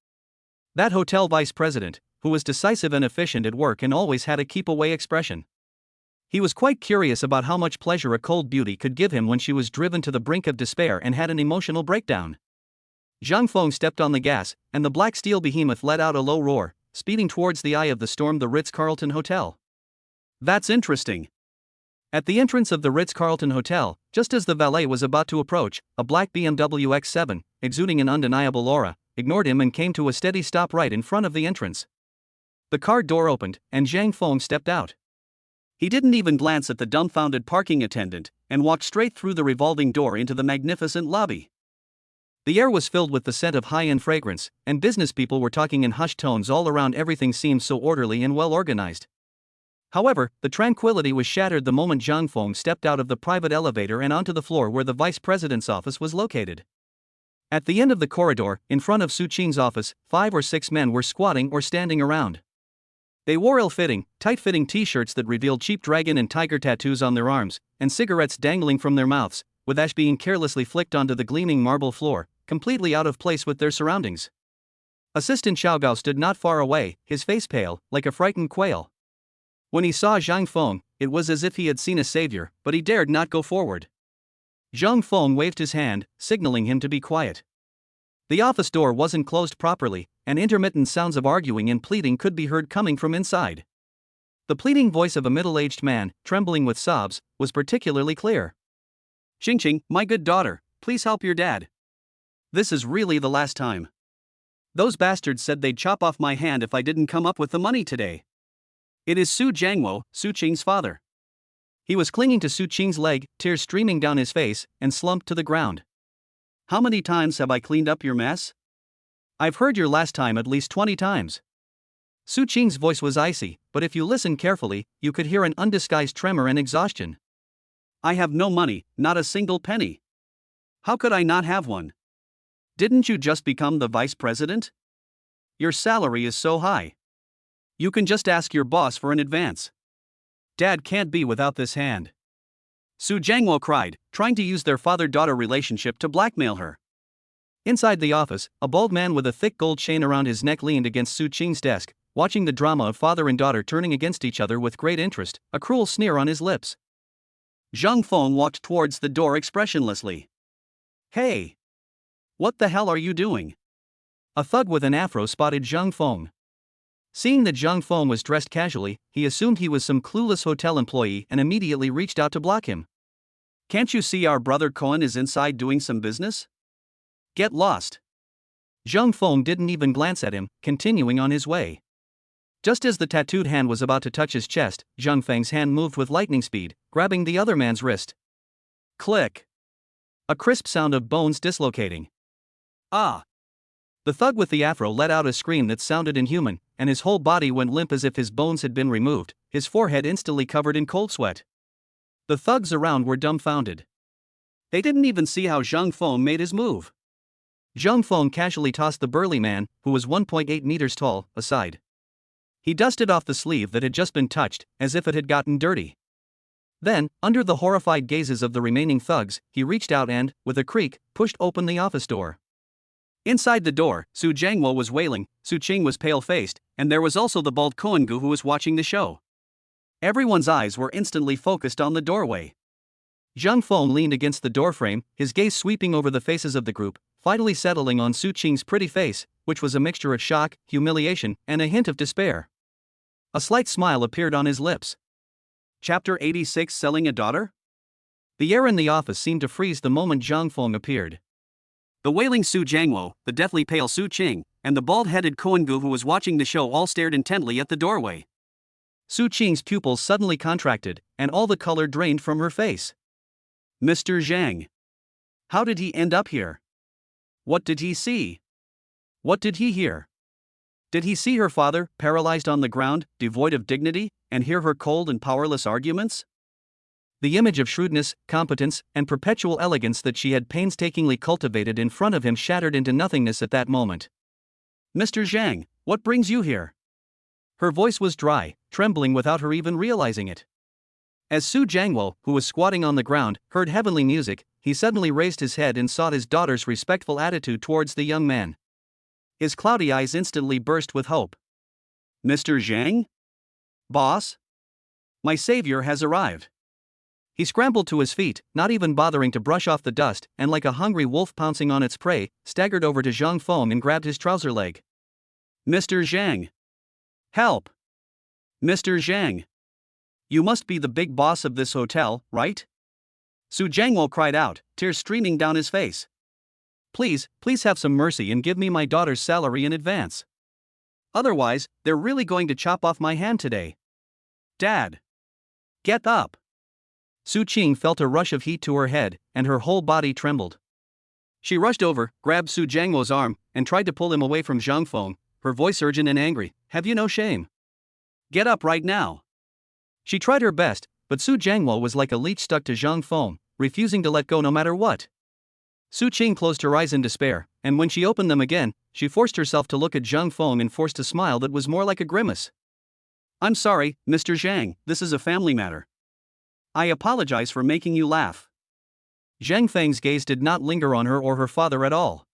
That hotel vice president, who was decisive and efficient at work and always had a keep-away expression. He was quite curious about how much pleasure a cold beauty could give him when she was driven to the brink of despair and had an emotional breakdown. Zhang Feng stepped on the gas, and the black steel behemoth let out a low roar, speeding towards the eye of the storm, the Ritz-Carlton Hotel. That's interesting. At the entrance of the Ritz-Carlton Hotel, just as the valet was about to approach, a black BMW X7, exuding an undeniable aura, ignored him and came to a steady stop right in front of the entrance. The car door opened, and Zhang Feng stepped out. He didn't even glance at the dumbfounded parking attendant, and walked straight through the revolving door into the magnificent lobby. The air was filled with the scent of high-end fragrance, and business people were talking in hushed tones all around. Everything seemed so orderly and well organized. However, the tranquility was shattered the moment Zhang Feng stepped out of the private elevator and onto the floor where the vice president's office was located. At the end of the corridor, in front of Su Qing's office, 5 or 6 men were squatting or standing around. They wore ill-fitting, tight-fitting t-shirts that revealed cheap dragon and tiger tattoos on their arms, and cigarettes dangling from their mouths, with ash being carelessly flicked onto the gleaming marble floor, completely out of place with their surroundings. Assistant Xiao Gao stood not far away, his face pale, like a frightened quail. When he saw Zhang Feng, it was as if he had seen a savior, but he dared not go forward. Zhang Feng waved his hand, signaling him to be quiet. The office door wasn't closed properly, and intermittent sounds of arguing and pleading could be heard coming from inside. The pleading voice of a middle-aged man, trembling with sobs, was particularly clear. Qing, my good daughter, please help your dad. This is really the last time. Those bastards said they'd chop off my hand if I didn't come up with the money today. It is Su Jiangwo, Su Qing's father. He was clinging to Su Qing's leg, tears streaming down his face, and slumped to the ground. How many times have I cleaned up your mess? I've heard your last time at least 20 times. Su Qing's voice was icy, but if you listened carefully, you could hear an undisguised tremor and exhaustion. I have no money, not a single penny. How could I not have one? Didn't you just become the vice president? Your salary is so high. You can just ask your boss for an advance. Dad can't be without this hand. Su Jiangwo cried, trying to use their father-daughter relationship to blackmail her. Inside the office, a bald man with a thick gold chain around his neck leaned against Su Qing's desk, watching the drama of father and daughter turning against each other with great interest, a cruel sneer on his lips. Zhang Feng walked towards the door expressionlessly. Hey! What the hell are you doing? A thug with an afro spotted Zhang Feng. Seeing that Zhang Feng was dressed casually, he assumed he was some clueless hotel employee and immediately reached out to block him. Can't you see our brother Cohen is inside doing some business? Get lost. Zhang Feng didn't even glance at him, continuing on his way. Just as the tattooed hand was about to touch his chest, Zhang Feng's hand moved with lightning speed, grabbing the other man's wrist. Click. A crisp sound of bones dislocating. Ah! The thug with the afro let out a scream that sounded inhuman, and his whole body went limp as if his bones had been removed, his forehead instantly covered in cold sweat. The thugs around were dumbfounded. They didn't even see how Zhang Feng made his move. Zhang Feng casually tossed the burly man, who was 1.8 meters tall, aside. He dusted off the sleeve that had just been touched, as if it had gotten dirty. Then, under the horrified gazes of the remaining thugs, he reached out and, with a creak, pushed open the office door. Inside the door, Su Jiangwo was wailing, Su Qing was pale-faced, and there was also the bald Koengu who was watching the show. Everyone's eyes were instantly focused on the doorway. Zhang Feng leaned against the doorframe, his gaze sweeping over the faces of the group, finally settling on Su Qing's pretty face, which was a mixture of shock, humiliation, and a hint of despair. A slight smile appeared on his lips. Chapter 86: Selling a Daughter? The air in the office seemed to freeze the moment Zhang Feng appeared. The wailing Su Jiangwo, the deathly pale Su Qing, and the bald-headed Koengu who was watching the show all stared intently at the doorway. Su Qing's pupils suddenly contracted, and all the color drained from her face. Mr. Zhang. How did he end up here? What did he see? What did he hear? Did he see her father, paralyzed on the ground, devoid of dignity, and hear her cold and powerless arguments? The image of shrewdness, competence, and perpetual elegance that she had painstakingly cultivated in front of him shattered into nothingness at that moment. Mr. Zhang, what brings you here? Her voice was dry, trembling without her even realizing it. As Su Jiangwo, who was squatting on the ground, heard heavenly music, he suddenly raised his head and sought his daughter's respectful attitude towards the young man. His cloudy eyes instantly burst with hope. Mr. Zhang? Boss? My savior has arrived. He scrambled to his feet, not even bothering to brush off the dust, and like a hungry wolf pouncing on its prey, staggered over to Zhang Feng and grabbed his trouser leg. Mr. Zhang! Help! Mr. Zhang! You must be the big boss of this hotel, right? Su Jiangwo cried out, tears streaming down his face. Please have some mercy and give me my daughter's salary in advance. Otherwise, they're really going to chop off my hand today. Dad! Get up! Su Qing felt a rush of heat to her head, and her whole body trembled. She rushed over, grabbed Su Jiangwo's arm, and tried to pull him away from Zhang Feng, her voice urgent and angry. Have you no shame? Get up right now! She tried her best, but Su Jiangwo was like a leech stuck to Zhang Feng, refusing to let go no matter what. Su Qing closed her eyes in despair, and when she opened them again, she forced herself to look at Zhang Feng and forced a smile that was more like a grimace. I'm sorry, Mr. Zhang, this is a family matter. I apologize for making you laugh. Zhang Feng's gaze did not linger on her or her father at all.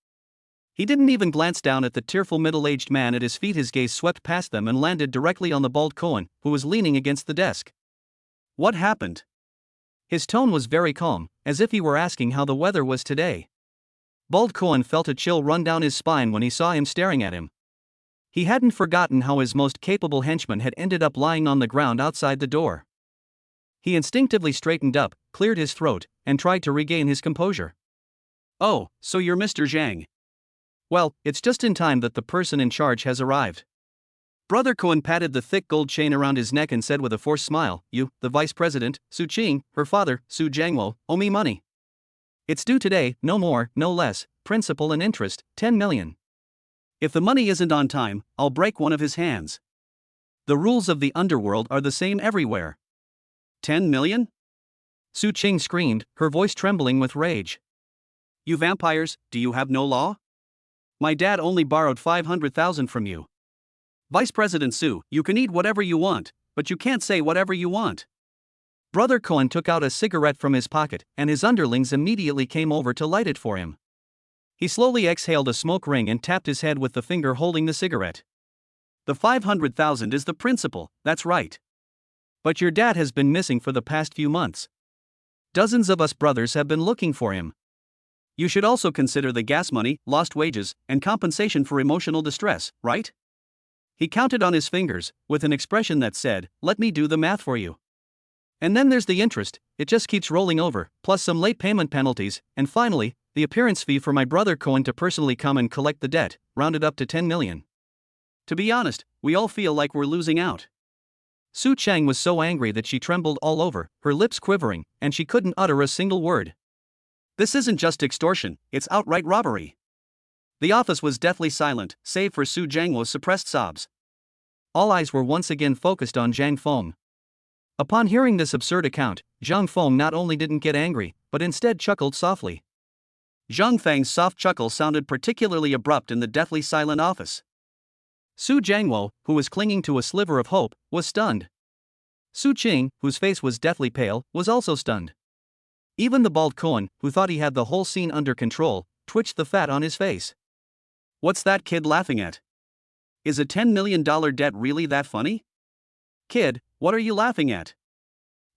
He didn't even glance down at the tearful middle-aged man at his feet. His gaze swept past them and landed directly on the bald Koen, who was leaning against the desk. What happened? His tone was very calm, as if he were asking how the weather was today. Bald Koen felt a chill run down his spine when he saw him staring at him. He hadn't forgotten how his most capable henchman had ended up lying on the ground outside the door. He instinctively straightened up, cleared his throat, and tried to regain his composure. Oh, so you're Mr. Zhang. Well, it's just in time that the person in charge has arrived. Brother Koen patted the thick gold chain around his neck and said with a forced smile, You, the vice president, Su Qing, her father, Su Jiangwo, owe me money. It's due today, no more, no less, principal and interest, 10 million. If the money isn't on time, I'll break one of his hands. The rules of the underworld are the same everywhere. 10 million? Su Qing screamed, her voice trembling with rage. You vampires, do you have no law? My dad only borrowed 500,000 from you. Vice President Su, you can eat whatever you want, but you can't say whatever you want. Brother Koen took out a cigarette from his pocket, and his underlings immediately came over to light it for him. He slowly exhaled a smoke ring and tapped his head with the finger holding the cigarette. The 500,000 is the principal, that's right. But your dad has been missing for the past few months. Dozens of us brothers have been looking for him. You should also consider the gas money, lost wages, and compensation for emotional distress, right? He counted on his fingers, with an expression that said, let me do the math for you. And then there's the interest, it just keeps rolling over, plus some late payment penalties, and finally, the appearance fee for my brother Koen to personally come and collect the debt, rounded up to 10 million. To be honest, we all feel like we're losing out. Su Chang was so angry that she trembled all over, her lips quivering, and she couldn't utter a single word. This isn't just extortion, it's outright robbery. The office was deathly silent, save for Su Jiangwo's suppressed sobs. All eyes were once again focused on Zhang Feng. Upon hearing this absurd account, Zhang Feng not only didn't get angry, but instead chuckled softly. Zhang Fang's soft chuckle sounded particularly abrupt in the deathly silent office. Su Jiangwo, who was clinging to a sliver of hope, was stunned. Su Qing, whose face was deathly pale, was also stunned. Even the bald Cohen, who thought he had the whole scene under control, twitched the fat on his face. What's that kid laughing at? Is a $10 million debt really that funny? Kid, what are you laughing at?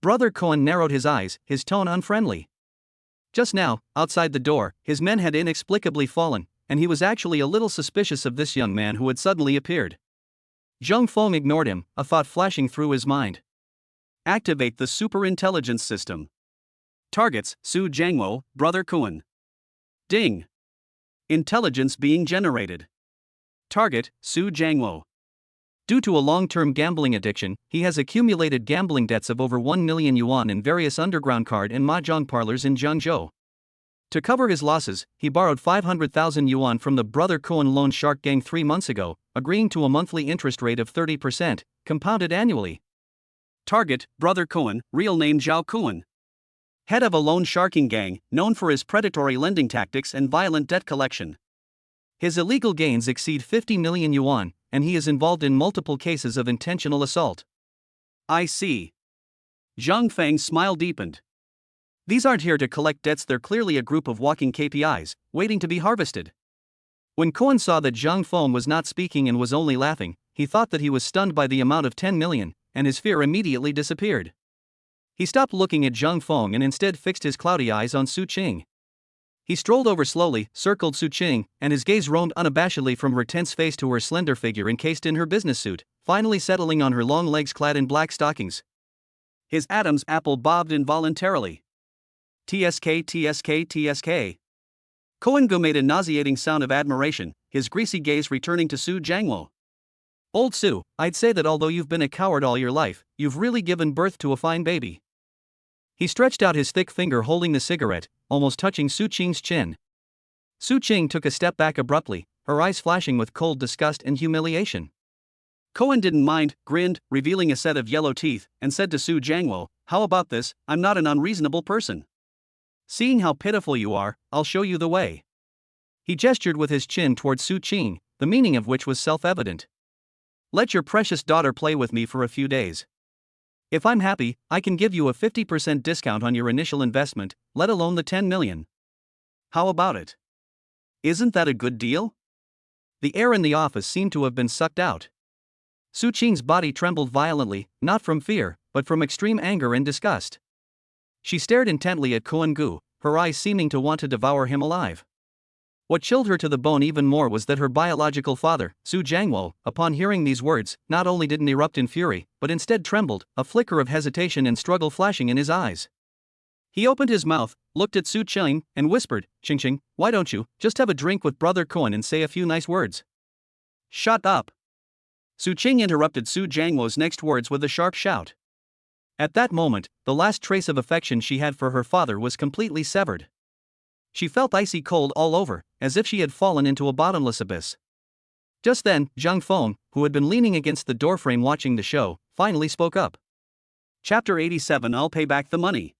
Brother Cohen narrowed his eyes, his tone unfriendly. Just now, outside the door, his men had inexplicably fallen, and he was actually a little suspicious of this young man who had suddenly appeared. Zhang Feng ignored him, a thought flashing through his mind. Activate the superintelligence system. Targets, Su Jiangwo, Brother Cohen. Ding. Intelligence being generated. Target, Su Jiangwo. Due to a long-term gambling addiction, he has accumulated gambling debts of over 1 million yuan in various underground card and mahjong parlors in Zhengzhou. To cover his losses, he borrowed 500,000 yuan from the Brother Cohen loan shark gang 3 months ago, agreeing to a monthly interest rate of 30%, compounded annually. Target, Brother Cohen, real name Zhao Cohen. Head of a loan sharking gang, known for his predatory lending tactics and violent debt collection. His illegal gains exceed 50 million yuan, and he is involved in multiple cases of intentional assault. I see. Zhang Feng's smile deepened. These aren't here to collect debts, they're clearly a group of walking KPIs, waiting to be harvested. When Cohen saw that Zhang Feng was not speaking and was only laughing, he thought that he was stunned by the amount of 10 million, and his fear immediately disappeared. He stopped looking at Zhang Feng and instead fixed his cloudy eyes on Su Qing. He strolled over slowly, circled Su Qing, and his gaze roamed unabashedly from her tense face to her slender figure encased in her business suit, finally settling on her long legs clad in black stockings. His Adam's apple bobbed involuntarily. TSK, TSK, TSK. Cohen made a nauseating sound of admiration, his greasy gaze returning to Su Jiangwo. Old Su, I'd say that although you've been a coward all your life, you've really given birth to a fine baby. He stretched out his thick finger holding the cigarette, almost touching Su Qing's chin. Su Qing took a step back abruptly, her eyes flashing with cold disgust and humiliation. Cohen didn't mind, grinned, revealing a set of yellow teeth, and said to Su Jiangwo, "How about this? I'm not an unreasonable person. Seeing how pitiful you are, I'll show you the way." He gestured with his chin towards Su Qing, the meaning of which was self-evident. "Let your precious daughter play with me for a few days. If I'm happy, I can give you a 50% discount on your initial investment, let alone the 10 million. How about it? Isn't that a good deal?" The air in the office seemed to have been sucked out. Su Qing's body trembled violently, not from fear, but from extreme anger and disgust. She stared intently at Cohen, her eyes seeming to want to devour him alive. What chilled her to the bone even more was that her biological father, Su Jiangwo, upon hearing these words, not only didn't erupt in fury, but instead trembled, a flicker of hesitation and struggle flashing in his eyes. He opened his mouth, looked at Su Qing, and whispered, "Qing, why don't you just have a drink with Brother Cohen and say a few nice words?" "Shut up!" Su Qing interrupted Su Jiangwo's next words with a sharp shout. At that moment, the last trace of affection she had for her father was completely severed. She felt icy cold all over, as if she had fallen into a bottomless abyss. Just then, Zhang Feng, who had been leaning against the doorframe watching the show, finally spoke up. Chapter 87. I'll pay back the money.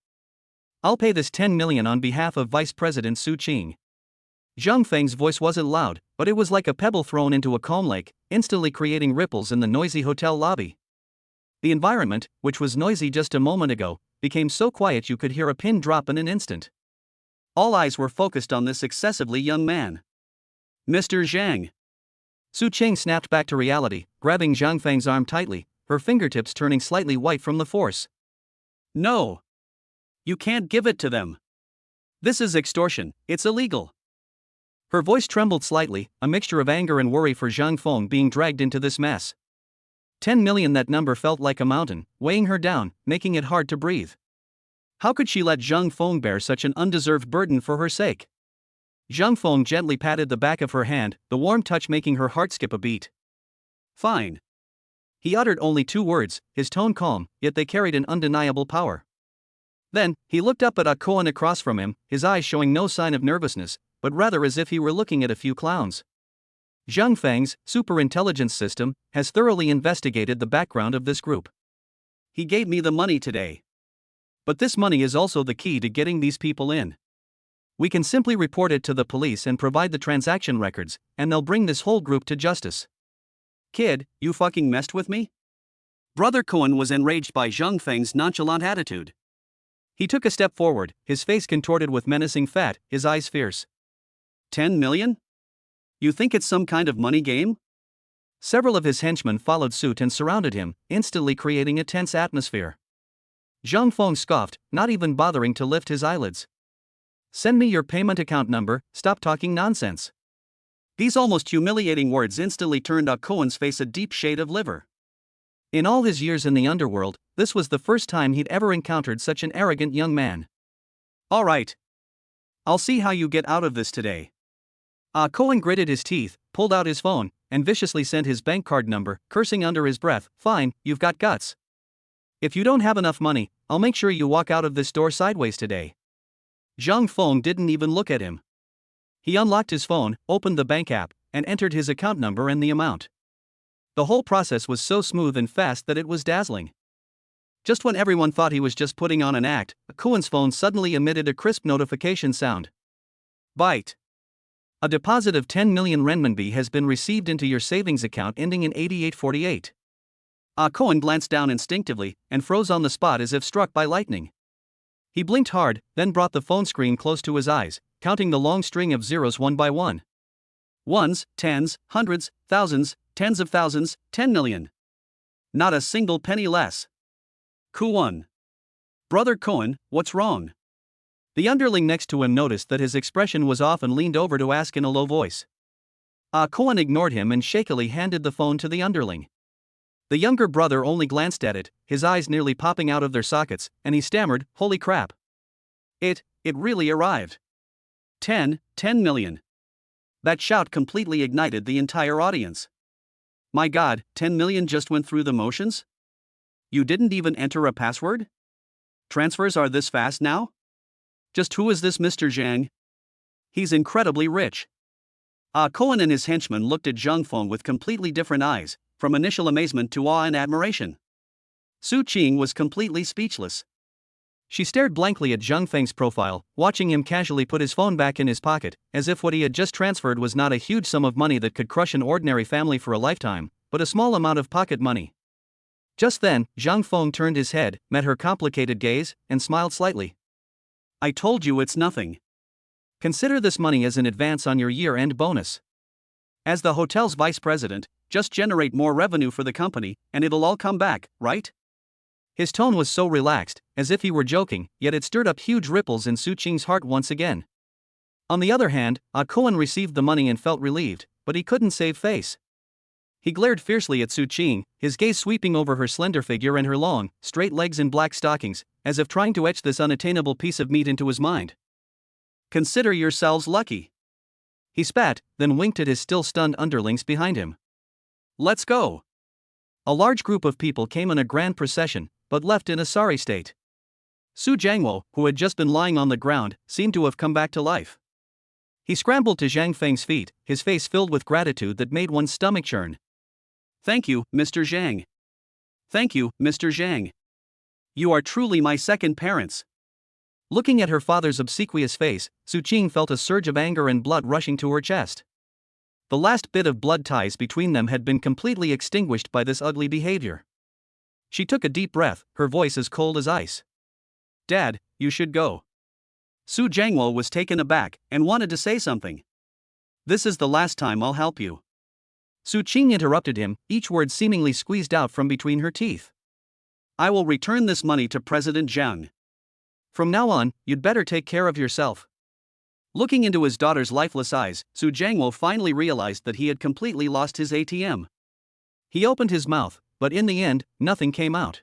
I'll pay this 10 million on behalf of Vice President Su Qing. Zhang Feng's voice wasn't loud, but it was like a pebble thrown into a calm lake, instantly creating ripples in the noisy hotel lobby. The environment, which was noisy just a moment ago, became so quiet you could hear a pin drop in an instant. All eyes were focused on this excessively young man. "Mr. Zhang." Su Qing snapped back to reality, grabbing Zhang Feng's arm tightly, her fingertips turning slightly white from the force. "No. You can't give it to them. This is extortion, it's illegal." Her voice trembled slightly, a mixture of anger and worry for Zhang Feng being dragged into this mess. 10 million, that number felt like a mountain, weighing her down, making it hard to breathe. How could she let Zhang Feng bear such an undeserved burden for her sake? Zhang Feng gently patted the back of her hand, the warm touch making her heart skip a beat. "Fine." He uttered only 2 words, his tone calm, yet they carried an undeniable power. Then, he looked up at Cohen across from him, his eyes showing no sign of nervousness, but rather as if he were looking at a few clowns. Zhang Feng's superintelligence system has thoroughly investigated the background of this group. He gave me the money today. But this money is also the key to getting these people in. We can simply report it to the police and provide the transaction records, and they'll bring this whole group to justice. Kid, you fucking messed with me? Brother Cohen was enraged by Zhang Feng's nonchalant attitude. He took a step forward, his face contorted with menacing fat, his eyes fierce. 10 million? You think it's some kind of money game? Several of his henchmen followed suit and surrounded him, instantly creating a tense atmosphere. Zhang Feng scoffed, not even bothering to lift his eyelids. Send me your payment account number, stop talking nonsense. These almost humiliating words instantly turned Cohen's face a deep shade of liver. In all his years in the underworld, this was the first time he'd ever encountered such an arrogant young man. All right. I'll see how you get out of this today. Cohen gritted his teeth, pulled out his phone, and viciously sent his bank card number, cursing under his breath. Fine, you've got guts. If you don't have enough money, I'll make sure you walk out of this store sideways today. Zhang Feng didn't even look at him. He unlocked his phone, opened the bank app, and entered his account number and the amount. The whole process was so smooth and fast that it was dazzling. Just when everyone thought he was just putting on an act, Cohen's phone suddenly emitted a crisp notification sound. Byte. A deposit of 10 million renminbi has been received into your savings account ending in 8848. Cohen glanced down instinctively and froze on the spot as if struck by lightning. He blinked hard, then brought the phone screen close to his eyes, counting the long string of zeros one by one. Ones, tens, hundreds, thousands, tens of thousands, 10 million. Not a single penny less. Cohen. Brother Cohen, what's wrong? The underling next to him noticed that his expression was off and leaned over to ask in a low voice. Cohen ignored him and shakily handed the phone to the underling. The younger brother only glanced at it, his eyes nearly popping out of their sockets, and he stammered, "Holy crap. It really arrived. 10 million. That shout completely ignited the entire audience. My God, 10 million just went through the motions? You didn't even enter a password? Transfers are this fast now? Just who is this Mr. Zhang? He's incredibly rich." Cohen and his henchmen looked at Zhang Feng with completely different eyes, from initial amazement to awe and admiration. Su Qing was completely speechless. She stared blankly at Zhang Feng's profile, watching him casually put his phone back in his pocket, as if what he had just transferred was not a huge sum of money that could crush an ordinary family for a lifetime, but a small amount of pocket money. Just then, Zhang Feng turned his head, met her complicated gaze, and smiled slightly. "I told you it's nothing. Consider this money as an advance on your year-end bonus. As the hotel's vice president, just generate more revenue for the company, and it'll all come back, right?" His tone was so relaxed, as if he were joking, yet it stirred up huge ripples in Su Qing's heart once again. On the other hand, Cohen received the money and felt relieved, but he couldn't save face. He glared fiercely at Su Qing, his gaze sweeping over her slender figure and her long, straight legs in black stockings, as if trying to etch this unattainable piece of meat into his mind. "Consider yourselves lucky." He spat, then winked at his still stunned underlings behind him. "Let's go." A large group of people came in a grand procession, but left in a sorry state. Su Jiangwo, who had just been lying on the ground, seemed to have come back to life. He scrambled to Zhang Feng's feet, his face filled with gratitude that made one's stomach churn. "Thank you, Mr. Zhang. Thank you, Mr. Zhang. You are truly my second parents." Looking at her father's obsequious face, Su Qing felt a surge of anger and blood rushing to her chest. The last bit of blood ties between them had been completely extinguished by this ugly behavior. She took a deep breath, her voice as cold as ice. "Dad, you should go." Su Jiangwo was taken aback and wanted to say something. "This is the last time I'll help you." Su Qing interrupted him, each word seemingly squeezed out from between her teeth. "I will return this money to President Zhang. From now on, you'd better take care of yourself." Looking into his daughter's lifeless eyes, Su Jiangwo finally realized that he had completely lost his ATM. He opened his mouth, but in the end, nothing came out.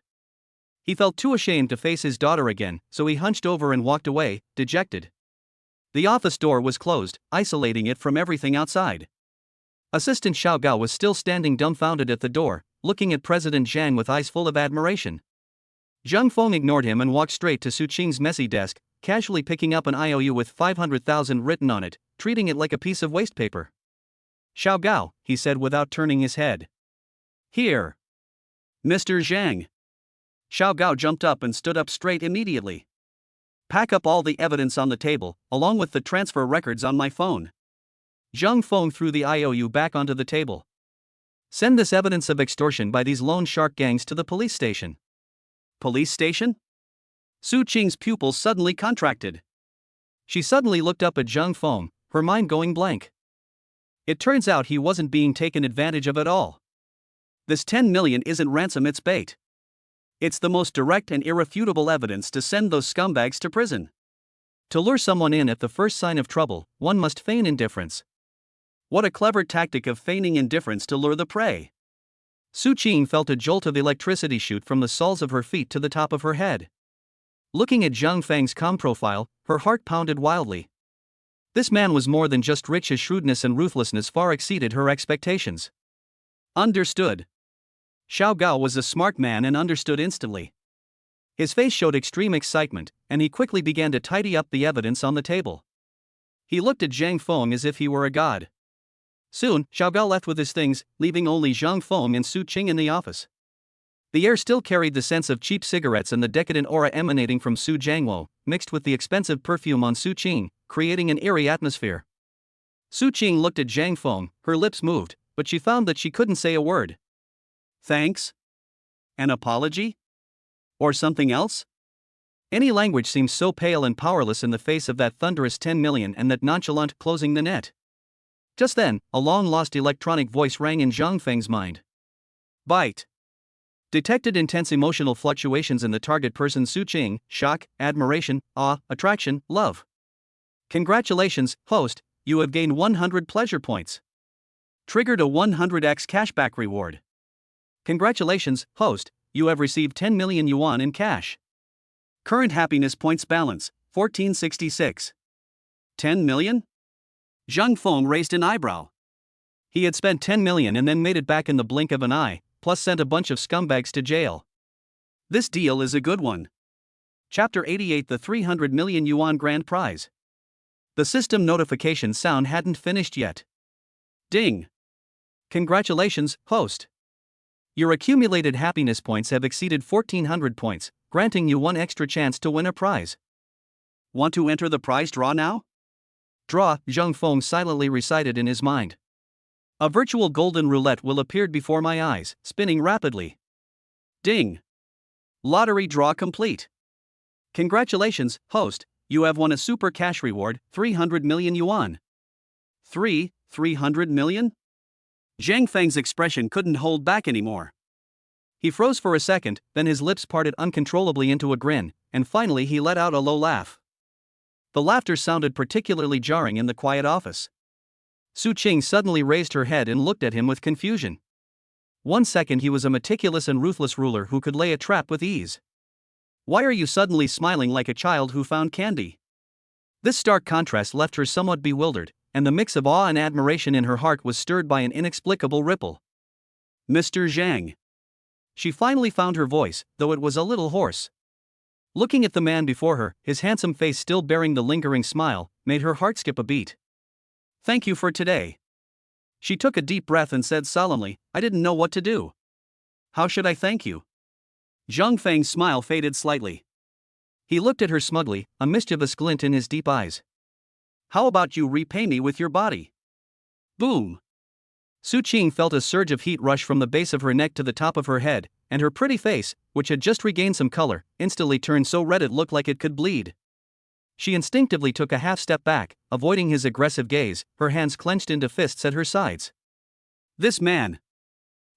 He felt too ashamed to face his daughter again, so he hunched over and walked away, dejected. The office door was closed, isolating it from everything outside. Assistant Xiao Gao was still standing dumbfounded at the door, looking at President Zhang with eyes full of admiration. Zhang Feng ignored him and walked straight to Su Qing's messy desk, casually picking up an IOU with 500,000 written on it, treating it like a piece of waste paper. "Xiao Gao," he said without turning his head. "Here. Mr. Zhang." Xiao Gao jumped up and stood up straight immediately. Pack up all the evidence on the table, along with the transfer records on my phone. Zhang Feng threw the IOU back onto the table. Send this evidence of extortion by these loan shark gangs to the police station. Police station? Su Qing's pupils suddenly contracted. She suddenly looked up at Zhang Feng, her mind going blank. It turns out he wasn't being taken advantage of at all. This 10 million isn't ransom, it's bait. It's the most direct and irrefutable evidence to send those scumbags to prison. To lure someone in at the first sign of trouble, one must feign indifference. What a clever tactic of feigning indifference to lure the prey. Su Qing felt a jolt of electricity shoot from the soles of her feet to the top of her head. Looking at Zhang Feng's com profile, her heart pounded wildly. This man was more than just rich. His shrewdness and ruthlessness far exceeded her expectations. Understood. Xiao Gao was a smart man and understood instantly. His face showed extreme excitement, and he quickly began to tidy up the evidence on the table. He looked at Zhang Feng as if he were a god. Soon, Xiao Gao left with his things, leaving only Zhang Feng and Su Qing in the office. The air still carried the sense of cheap cigarettes and the decadent aura emanating from Su Jiangwo, mixed with the expensive perfume on Su Qing, creating an eerie atmosphere. Su Qing looked at Zhang Feng, her lips moved, but she found that she couldn't say a word. Thanks? An apology? Or something else? Any language seems so pale and powerless in the face of that thunderous 10 million and that nonchalant closing the net. Just then, a long-lost electronic voice rang in Zhang Feng's mind. Bite. Detected intense emotional fluctuations in the target person. Su Qing, shock, admiration, awe, attraction, love. Congratulations, host, you have gained 100 pleasure points. Triggered a 100x cashback reward. Congratulations, host, you have received 10 million yuan in cash. Current happiness points balance, 1466. 10 million? Zhang Feng raised an eyebrow. He had spent 10 million and then made it back in the blink of an eye, plus sent a bunch of scumbags to jail. This deal is a good one. Chapter 88: The 300 million yuan grand prize. The system notification sound hadn't finished yet. Ding. Congratulations, host. Your accumulated happiness points have exceeded 1400 points, granting you one extra chance to win a prize. Want to enter the prize draw now? Draw, Zhang Feng silently recited in his mind. A virtual golden roulette will appear before my eyes, spinning rapidly. Ding. Lottery draw complete. Congratulations, host, you have won a super cash reward, 300 million yuan. 300 million? Zhang Feng's expression couldn't hold back anymore. He froze for a second, then his lips parted uncontrollably into a grin, and finally he let out a low laugh. The laughter sounded particularly jarring in the quiet office. Su Qing suddenly raised her head and looked at him with confusion. 1 second he was a meticulous and ruthless ruler who could lay a trap with ease. Why are you suddenly smiling like a child who found candy? This stark contrast left her somewhat bewildered, and the mix of awe and admiration in her heart was stirred by an inexplicable ripple. Mr. Zhang. She finally found her voice, though it was a little hoarse. Looking at the man before her, his handsome face still bearing the lingering smile, made her heart skip a beat. Thank you for today. She took a deep breath and said solemnly, I didn't know what to do. How should I thank you? Zhang Feng's smile faded slightly. He looked at her smugly, a mischievous glint in his deep eyes. How about you repay me with your body? Boom. Su Qing felt a surge of heat rush from the base of her neck to the top of her head, and her pretty face, which had just regained some color, instantly turned so red it looked like it could bleed. She instinctively took a half step back, avoiding his aggressive gaze, her hands clenched into fists at her sides. This man.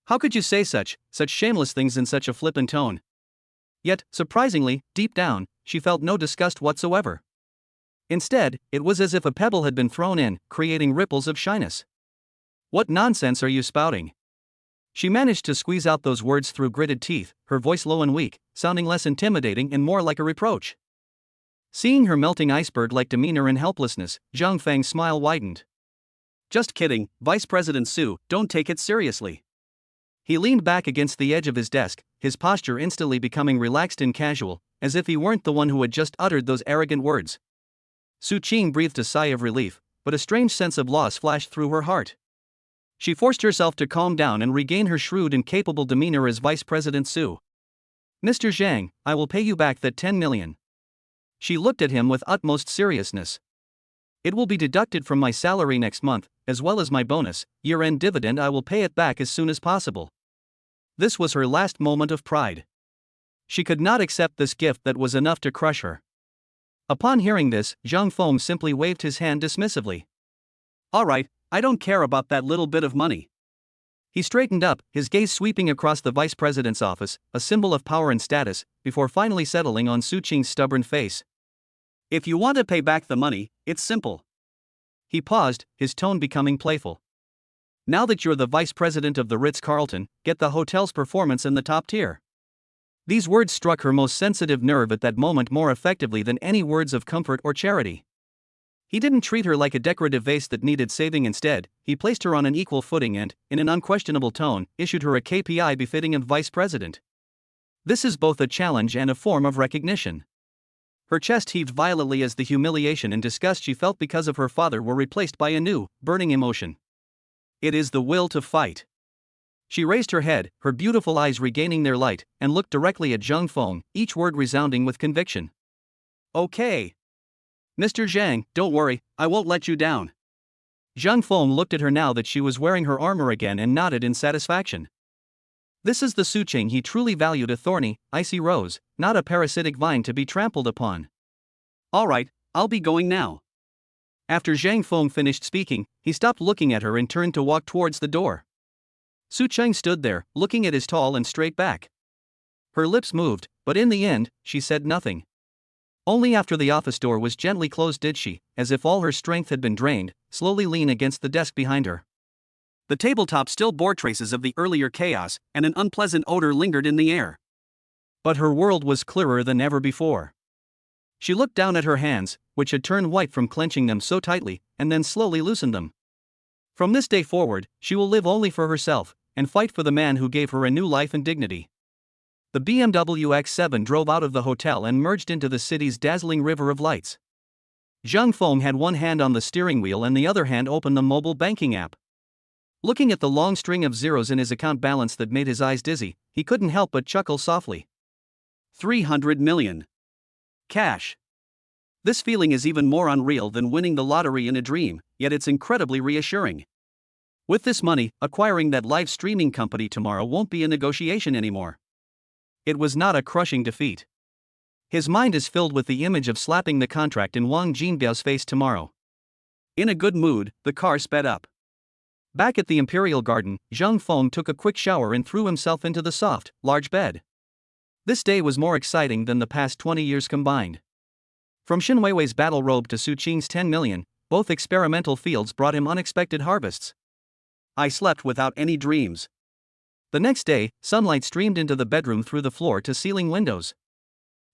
How could you say such shameless things in such a flippant tone? Yet, surprisingly, deep down, she felt no disgust whatsoever. Instead, it was as if a pebble had been thrown in, creating ripples of shyness. What nonsense are you spouting? She managed to squeeze out those words through gritted teeth, her voice low and weak, sounding less intimidating and more like a reproach. Seeing her melting iceberg-like demeanor and helplessness, Zhang Feng's smile widened. Just kidding, Vice President Su, don't take it seriously. He leaned back against the edge of his desk, his posture instantly becoming relaxed and casual, as if he weren't the one who had just uttered those arrogant words. Su Qing breathed a sigh of relief, but a strange sense of loss flashed through her heart. She forced herself to calm down and regain her shrewd and capable demeanor as Vice President Su. Mr. Zhang, I will pay you back that 10 million. She looked at him with utmost seriousness. It will be deducted from my salary next month, as well as my bonus, year-end dividend. I will pay it back as soon as possible. This was her last moment of pride. She could not accept this gift that was enough to crush her. Upon hearing this, Zhang Feng simply waved his hand dismissively. All right, I don't care about that little bit of money. He straightened up, his gaze sweeping across the vice president's office, a symbol of power and status, before finally settling on Su Qing's stubborn face. If you want to pay back the money, it's simple. He paused, his tone becoming playful. Now that you're the vice president of the Ritz-Carlton, get the hotel's performance in the top tier. These words struck her most sensitive nerve at that moment more effectively than any words of comfort or charity. He didn't treat her like a decorative vase that needed saving. Instead, he placed her on an equal footing and, in an unquestionable tone, issued her a KPI befitting a vice president. This is both a challenge and a form of recognition. Her chest heaved violently as the humiliation and disgust she felt because of her father were replaced by a new, burning emotion. It is the will to fight. She raised her head, her beautiful eyes regaining their light, and looked directly at Zhang Feng, each word resounding with conviction. Okay. Mr. Zhang, don't worry, I won't let you down. Zhang Feng looked at her now that she was wearing her armor again and nodded in satisfaction. This is the Su Qing he truly valued, a thorny, icy rose, not a parasitic vine to be trampled upon. All right, I'll be going now. After Zhang Feng finished speaking, he stopped looking at her and turned to walk towards the door. Su Qing stood there, looking at his tall and straight back. Her lips moved, but in the end, she said nothing. Only after the office door was gently closed did she, as if all her strength had been drained, slowly lean against the desk behind her. The tabletop still bore traces of the earlier chaos, and an unpleasant odor lingered in the air. But her world was clearer than ever before. She looked down at her hands, which had turned white from clenching them so tightly, and then slowly loosened them. From this day forward, she will live only for herself, and fight for the man who gave her a new life and dignity. The BMW X7 drove out of the hotel and merged into the city's dazzling river of lights. Zhang Feng had one hand on the steering wheel and the other hand opened the mobile banking app. Looking at the long string of zeros in his account balance that made his eyes dizzy, he couldn't help but chuckle softly. 300 million. Cash. This feeling is even more unreal than winning the lottery in a dream, yet it's incredibly reassuring. With this money, acquiring that live streaming company tomorrow won't be a negotiation anymore. It was not a crushing defeat. His mind is filled with the image of slapping the contract in Wang Jinbiao's face tomorrow. In a good mood, the car sped up. Back at the Imperial Garden, Zhang Feng took a quick shower and threw himself into the soft, large bed. This day was more exciting than the past 20 years combined. From Xin Weiwei's battle robe to Su Qing's 10 million, both experimental fields brought him unexpected harvests. I slept without any dreams. The next day, sunlight streamed into the bedroom through the floor-to-ceiling windows.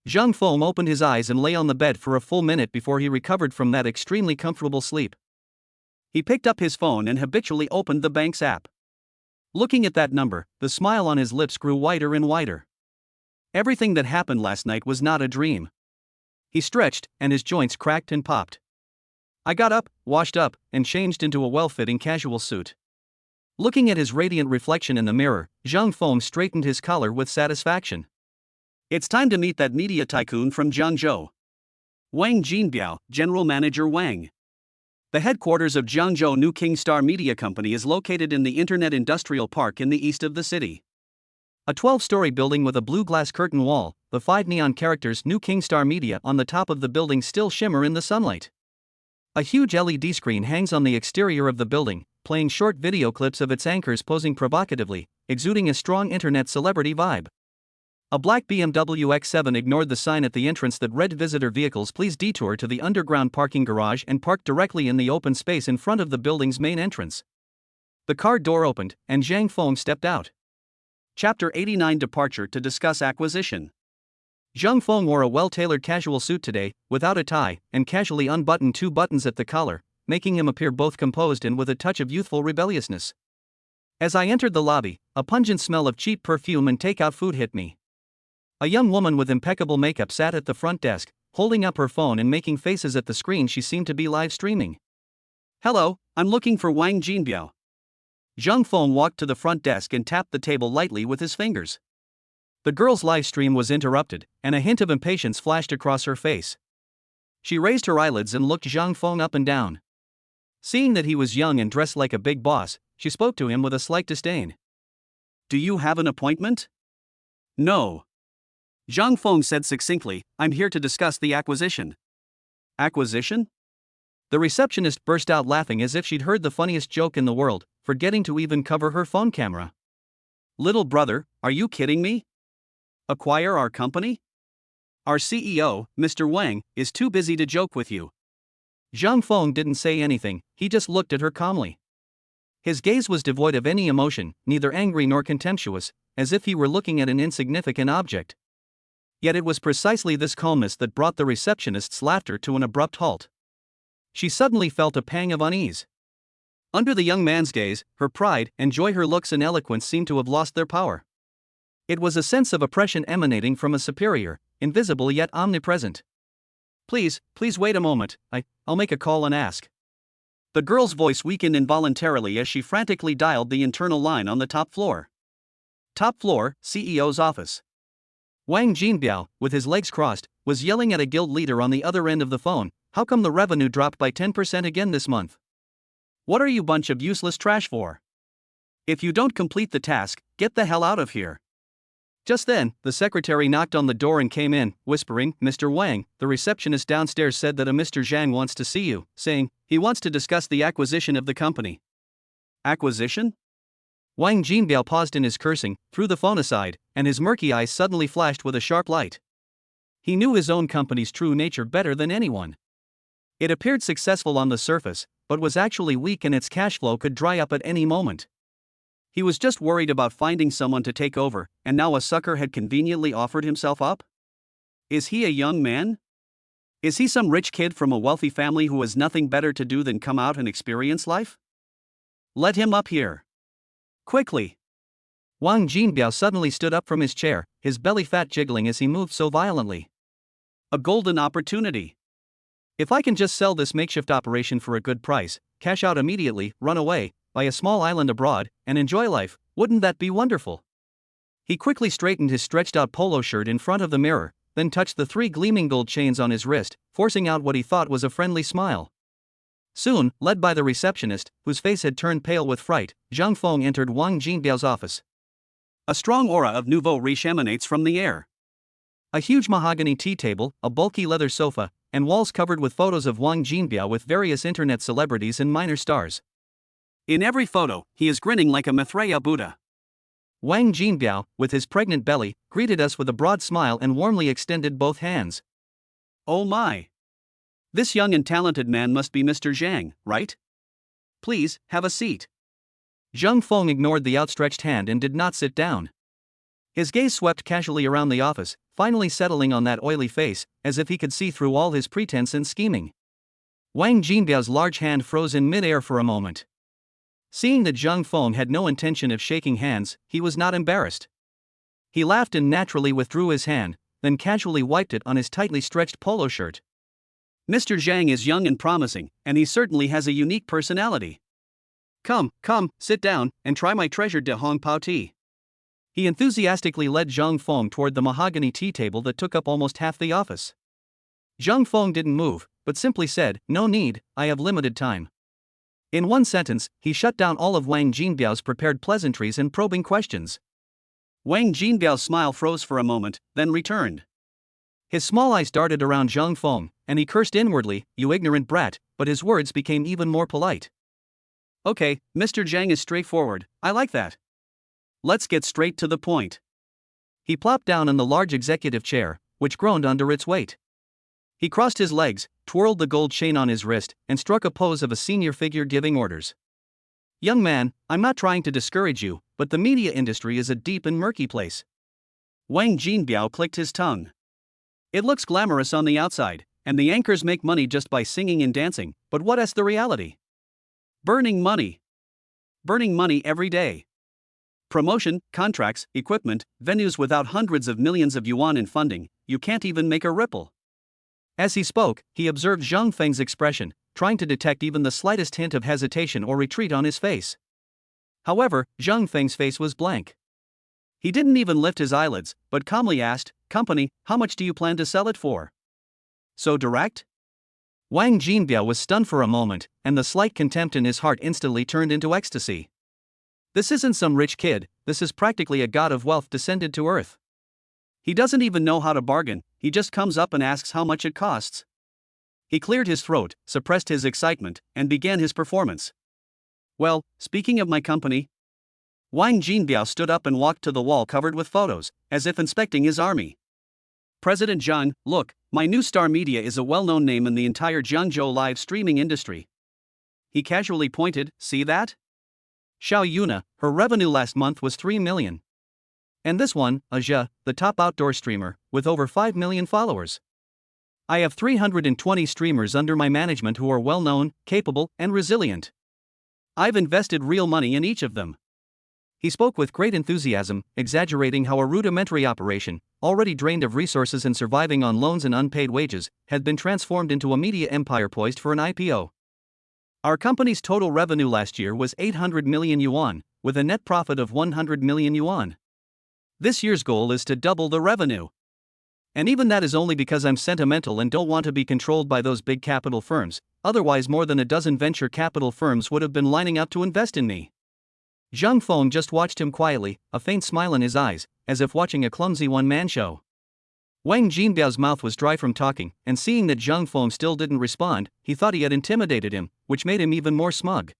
Zhang Feng opened his eyes and lay on the bed for a full minute before he recovered from that extremely comfortable sleep. He picked up his phone and habitually opened the bank's app. Looking at that number, the smile on his lips grew wider and wider. Everything that happened last night was not a dream. He stretched, and his joints cracked and popped. I got up, washed up, and changed into a well-fitting casual suit. Looking at his radiant reflection in the mirror, Zhang Feng straightened his collar with satisfaction. It's time to meet that media tycoon from Jiangzhou. Wang Jinbiao, General Manager Wang. The headquarters of Jiangzhou New King Star Media Company is located in the Internet Industrial Park in the east of the city. A 12-story building with a blue glass curtain wall, the 5 neon characters New King Star Media on the top of the building still shimmer in the sunlight. A huge LED screen hangs on the exterior of the building, playing short video clips of its anchors posing provocatively, exuding a strong internet celebrity vibe. A black BMW X7 ignored the sign at the entrance that read "Visitor vehicles please detour to the underground parking garage" and parked directly in the open space in front of the building's main entrance. The car door opened, and Zhang Feng stepped out. Chapter 89: Departure to discuss acquisition. Zhang Feng wore a well-tailored casual suit today, without a tie, and casually unbuttoned 2 buttons at the collar, making him appear both composed and with a touch of youthful rebelliousness. As I entered the lobby, a pungent smell of cheap perfume and takeout food hit me. A young woman with impeccable makeup sat at the front desk, holding up her phone and making faces at the screen she seemed to be live streaming. Hello, I'm looking for Wang Jinbiao. Zhang Feng walked to the front desk and tapped the table lightly with his fingers. The girl's live stream was interrupted, and a hint of impatience flashed across her face. She raised her eyelids and looked Zhang Feng up and down. Seeing that he was young and dressed like a big boss, she spoke to him with a slight disdain. Do you have an appointment? No. Zhang Feng said succinctly, I'm here to discuss the acquisition. Acquisition? The receptionist burst out laughing as if she'd heard the funniest joke in the world, forgetting to even cover her phone camera. Little brother, are you kidding me? Acquire our company? Our CEO, Mr. Wang, is too busy to joke with you. Zhang Feng didn't say anything, he just looked at her calmly. His gaze was devoid of any emotion, neither angry nor contemptuous, as if he were looking at an insignificant object. Yet it was precisely this calmness that brought the receptionist's laughter to an abrupt halt. She suddenly felt a pang of unease. Under the young man's gaze, her pride and joy, her looks and eloquence seemed to have lost their power. It was a sense of oppression emanating from a superior, invisible yet omnipresent. Please wait a moment, I'll make a call and ask. The girl's voice weakened involuntarily as she frantically dialed the internal line on the top floor. Top floor, CEO's office. Wang Jinbiao, with his legs crossed, was yelling at a guild leader on the other end of the phone, how come the revenue dropped by 10% again this month? What are you bunch of useless trash for? If you don't complete the task, get the hell out of here. Just then, the secretary knocked on the door and came in, whispering, Mr. Wang. The receptionist downstairs said that a Mr. Zhang wants to see you, saying, he wants to discuss the acquisition of the company. Acquisition? Wang Jinbiao paused in his cursing, threw the phone aside, and his murky eyes suddenly flashed with a sharp light. He knew his own company's true nature better than anyone. It appeared successful on the surface, but was actually weak and its cash flow could dry up at any moment. He was just worried about finding someone to take over, and now a sucker had conveniently offered himself up? Is he a young man? Is he some rich kid from a wealthy family who has nothing better to do than come out and experience life? Let him up here. Quickly. Wang Jinbiao suddenly stood up from his chair, his belly fat jiggling as he moved so violently. A golden opportunity. If I can just sell this makeshift operation for a good price, cash out immediately, run away, buy a small island abroad, and enjoy life, wouldn't that be wonderful? He quickly straightened his stretched-out polo shirt in front of the mirror, then touched the 3 gleaming gold chains on his wrist, forcing out what he thought was a friendly smile. Soon, led by the receptionist, whose face had turned pale with fright, Zhang Feng entered Wang Jinbiao's office. A strong aura of nouveau riche emanates from the air. A huge mahogany tea table, a bulky leather sofa, and walls covered with photos of Wang Jinbiao with various internet celebrities and minor stars. In every photo, he is grinning like a Maitreya Buddha. Wang Jinbiao, with his pregnant belly, greeted us with a broad smile and warmly extended both hands. Oh my! This young and talented man must be Mr. Zhang, right? Please, have a seat. Zhang Feng ignored the outstretched hand and did not sit down. His gaze swept casually around the office, finally settling on that oily face, as if he could see through all his pretense and scheming. Wang Jinbiao's large hand froze in mid-air for a moment. Seeing that Zhang Feng had no intention of shaking hands, he was not embarrassed. He laughed and naturally withdrew his hand, then casually wiped it on his tightly stretched polo shirt. Mr. Zhang is young and promising, and he certainly has a unique personality. Come, sit down, and try my treasured De Hong Pao tea. He enthusiastically led Zhang Feng toward the mahogany tea table that took up almost half the office. Zhang Feng didn't move, but simply said, no need, I have limited time. In one sentence, he shut down all of Wang Jinbiao's prepared pleasantries and probing questions. Wang Jinbiao's smile froze for a moment, then returned. His small eyes darted around Zhang Feng, and he cursed inwardly, you ignorant brat, but his words became even more polite. Okay, Mr. Zhang is straightforward, I like that. Let's get straight to the point. He plopped down in the large executive chair, which groaned under its weight. He crossed his legs, twirled the gold chain on his wrist, and struck a pose of a senior figure giving orders. Young man, I'm not trying to discourage you, but the media industry is a deep and murky place. Wang Jinbiao clicked his tongue. It looks glamorous on the outside, and the anchors make money just by singing and dancing, but what is the reality? Burning money. Burning money every day. Promotion, contracts, equipment, venues without hundreds of millions of yuan in funding, you can't even make a ripple. As he spoke, he observed Zhang Feng's expression, trying to detect even the slightest hint of hesitation or retreat on his face. However, Zhang Feng's face was blank. He didn't even lift his eyelids, but calmly asked, company, how much do you plan to sell it for? So direct? Wang Jinbiao was stunned for a moment, and the slight contempt in his heart instantly turned into ecstasy. This isn't some rich kid, this is practically a god of wealth descended to earth. He doesn't even know how to bargain, he just comes up and asks how much it costs. He cleared his throat, suppressed his excitement, and began his performance. Well, speaking of my company. Wang Jinbiao stood up and walked to the wall covered with photos, as if inspecting his army. President Zhang, look, my new Star Media is a well-known name in the entire Jiangzhou live streaming industry. He casually pointed, see that? Xiao Yuna, her revenue last month was 3 million. And this one, Aja, the top outdoor streamer, with over 5 million followers. I have 320 streamers under my management who are well-known, capable, and resilient. I've invested real money in each of them. He spoke with great enthusiasm, exaggerating how a rudimentary operation, already drained of resources and surviving on loans and unpaid wages, had been transformed into a media empire poised for an IPO. Our company's total revenue last year was 800 million yuan, with a net profit of 100 million yuan. This year's goal is to double the revenue. And even that is only because I'm sentimental and don't want to be controlled by those big capital firms, otherwise more than a dozen venture capital firms would have been lining up to invest in me. Zhang Feng just watched him quietly, a faint smile in his eyes, as if watching a clumsy one-man show. Wang Jinbiao's mouth was dry from talking, and seeing that Zhang Feng still didn't respond, he thought he had intimidated him, which made him even more smug.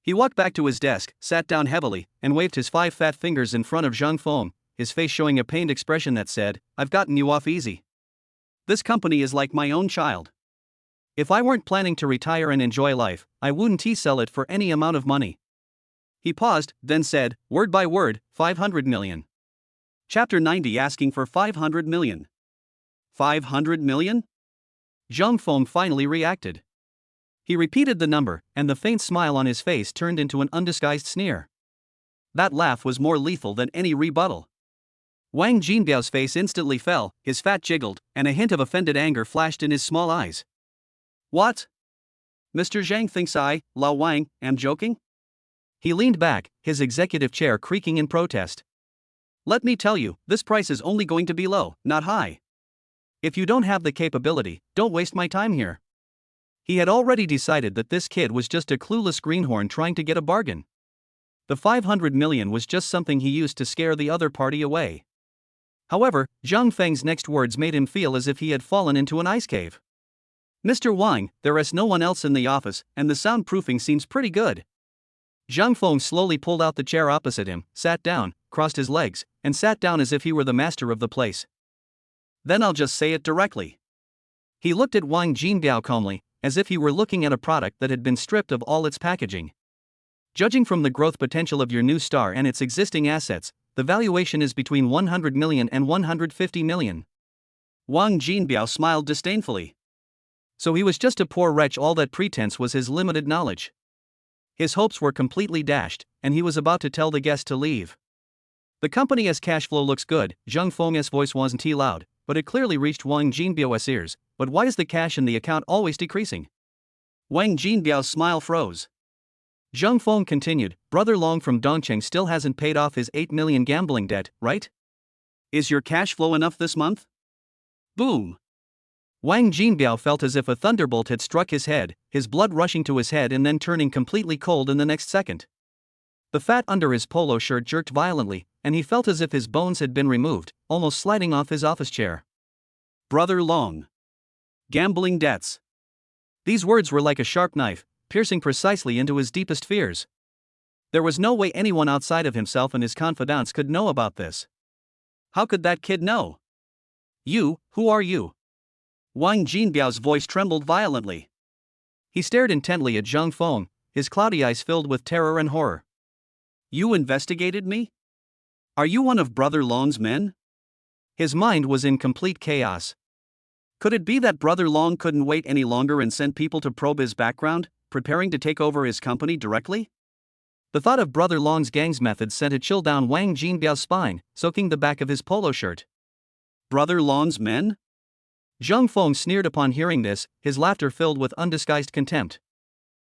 He walked back to his desk, sat down heavily, and waved his 5 fat fingers in front of Zhang Feng, his face showing a pained expression that said, I've gotten you off easy. This company is like my own child. If I weren't planning to retire and enjoy life, I wouldn't sell it for any amount of money. He paused, then said, word by word, 500 million. Chapter 90 asking for 500 million. 500 million? Zhang Feng finally reacted. He repeated the number, and the faint smile on his face turned into an undisguised sneer. That laugh was more lethal than any rebuttal. Wang Jinbiao's face instantly fell, his fat jiggled, and a hint of offended anger flashed in his small eyes. What? Mr. Zhang thinks I, Lao Wang, am joking? He leaned back, his executive chair creaking in protest. Let me tell you, this price is only going to be low, not high. If you don't have the capability, don't waste my time here. He had already decided that this kid was just a clueless greenhorn trying to get a bargain. The 500 million was just something he used to scare the other party away. However, Zhang Feng's next words made him feel as if he had fallen into an ice cave. Mr. Wang, there is no one else in the office, and the soundproofing seems pretty good. Zhang Feng slowly pulled out the chair opposite him, sat down, crossed his legs, and sat down as if he were the master of the place. Then I'll just say it directly. He looked at Wang Jinbiao calmly, as if he were looking at a product that had been stripped of all its packaging. Judging from the growth potential of your new star and its existing assets, the valuation is between 100 million and 150 million. Wang Jinbiao smiled disdainfully. So he was just a poor wretch, all that pretense was his limited knowledge. His hopes were completely dashed, and he was about to tell the guest to leave. The company's cash flow looks good, Zhang Feng's voice wasn't loud, but it clearly reached Wang Jinbiao's ears, but why is the cash in the account always decreasing? Wang Jinbiao's smile froze. Zhang Feng continued, Brother Long from Dongcheng still hasn't paid off his 8 million gambling debt, right? Is your cash flow enough this month? Boom! Wang Jinbiao felt as if a thunderbolt had struck his head, his blood rushing to his head and then turning completely cold in the next second. The fat under his polo shirt jerked violently, and he felt as if his bones had been removed, almost sliding off his office chair. Brother Long. Gambling debts. These words were like a sharp knife, piercing precisely into his deepest fears. There was no way anyone outside of himself and his confidants could know about this. How could that kid know? You, who are you? Wang Jinbiao's voice trembled violently. He stared intently at Zhang Feng, his cloudy eyes filled with terror and horror. You investigated me? Are you one of Brother Long's men? His mind was in complete chaos. Could it be that Brother Long couldn't wait any longer and sent people to probe his background, preparing to take over his company directly? The thought of Brother Long's gang's methods sent a chill down Wang Jinbiao's spine, soaking the back of his polo shirt. Brother Long's men? Zhang Feng sneered upon hearing this, his laughter filled with undisguised contempt.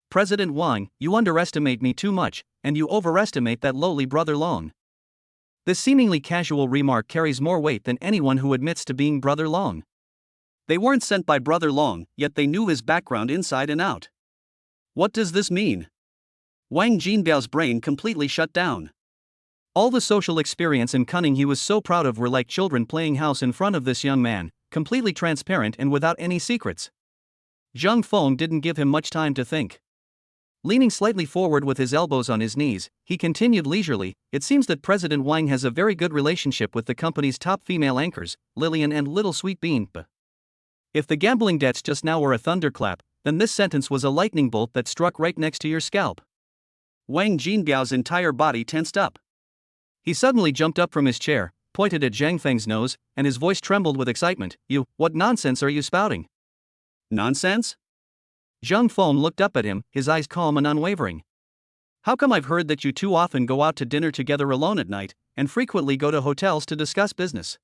President Wang, you underestimate me too much, and you overestimate that lowly Brother Long. This seemingly casual remark carries more weight than anyone who admits to being Brother Long. They weren't sent by Brother Long, yet they knew his background inside and out. What does this mean? Wang Jinbiao's brain completely shut down. All the social experience and cunning he was so proud of were like children playing house in front of this young man, completely transparent and without any secrets. Zhang Feng didn't give him much time to think. Leaning slightly forward with his elbows on his knees, he continued leisurely, "It seems that President Wang has a very good relationship with the company's top female anchors, Lillian and Little Sweet Bean. If the gambling debts just now were a thunderclap, then this sentence was a lightning bolt that struck right next to your scalp." Wang Jinbiao's entire body tensed up. He suddenly jumped up from his chair, pointed at Zhang Feng's nose, and his voice trembled with excitement. What nonsense are you spouting?" "Nonsense?" Zhang Feng looked up at him, his eyes calm and unwavering. "How come I've heard that you too often go out to dinner together alone at night, and frequently go to hotels to discuss business?"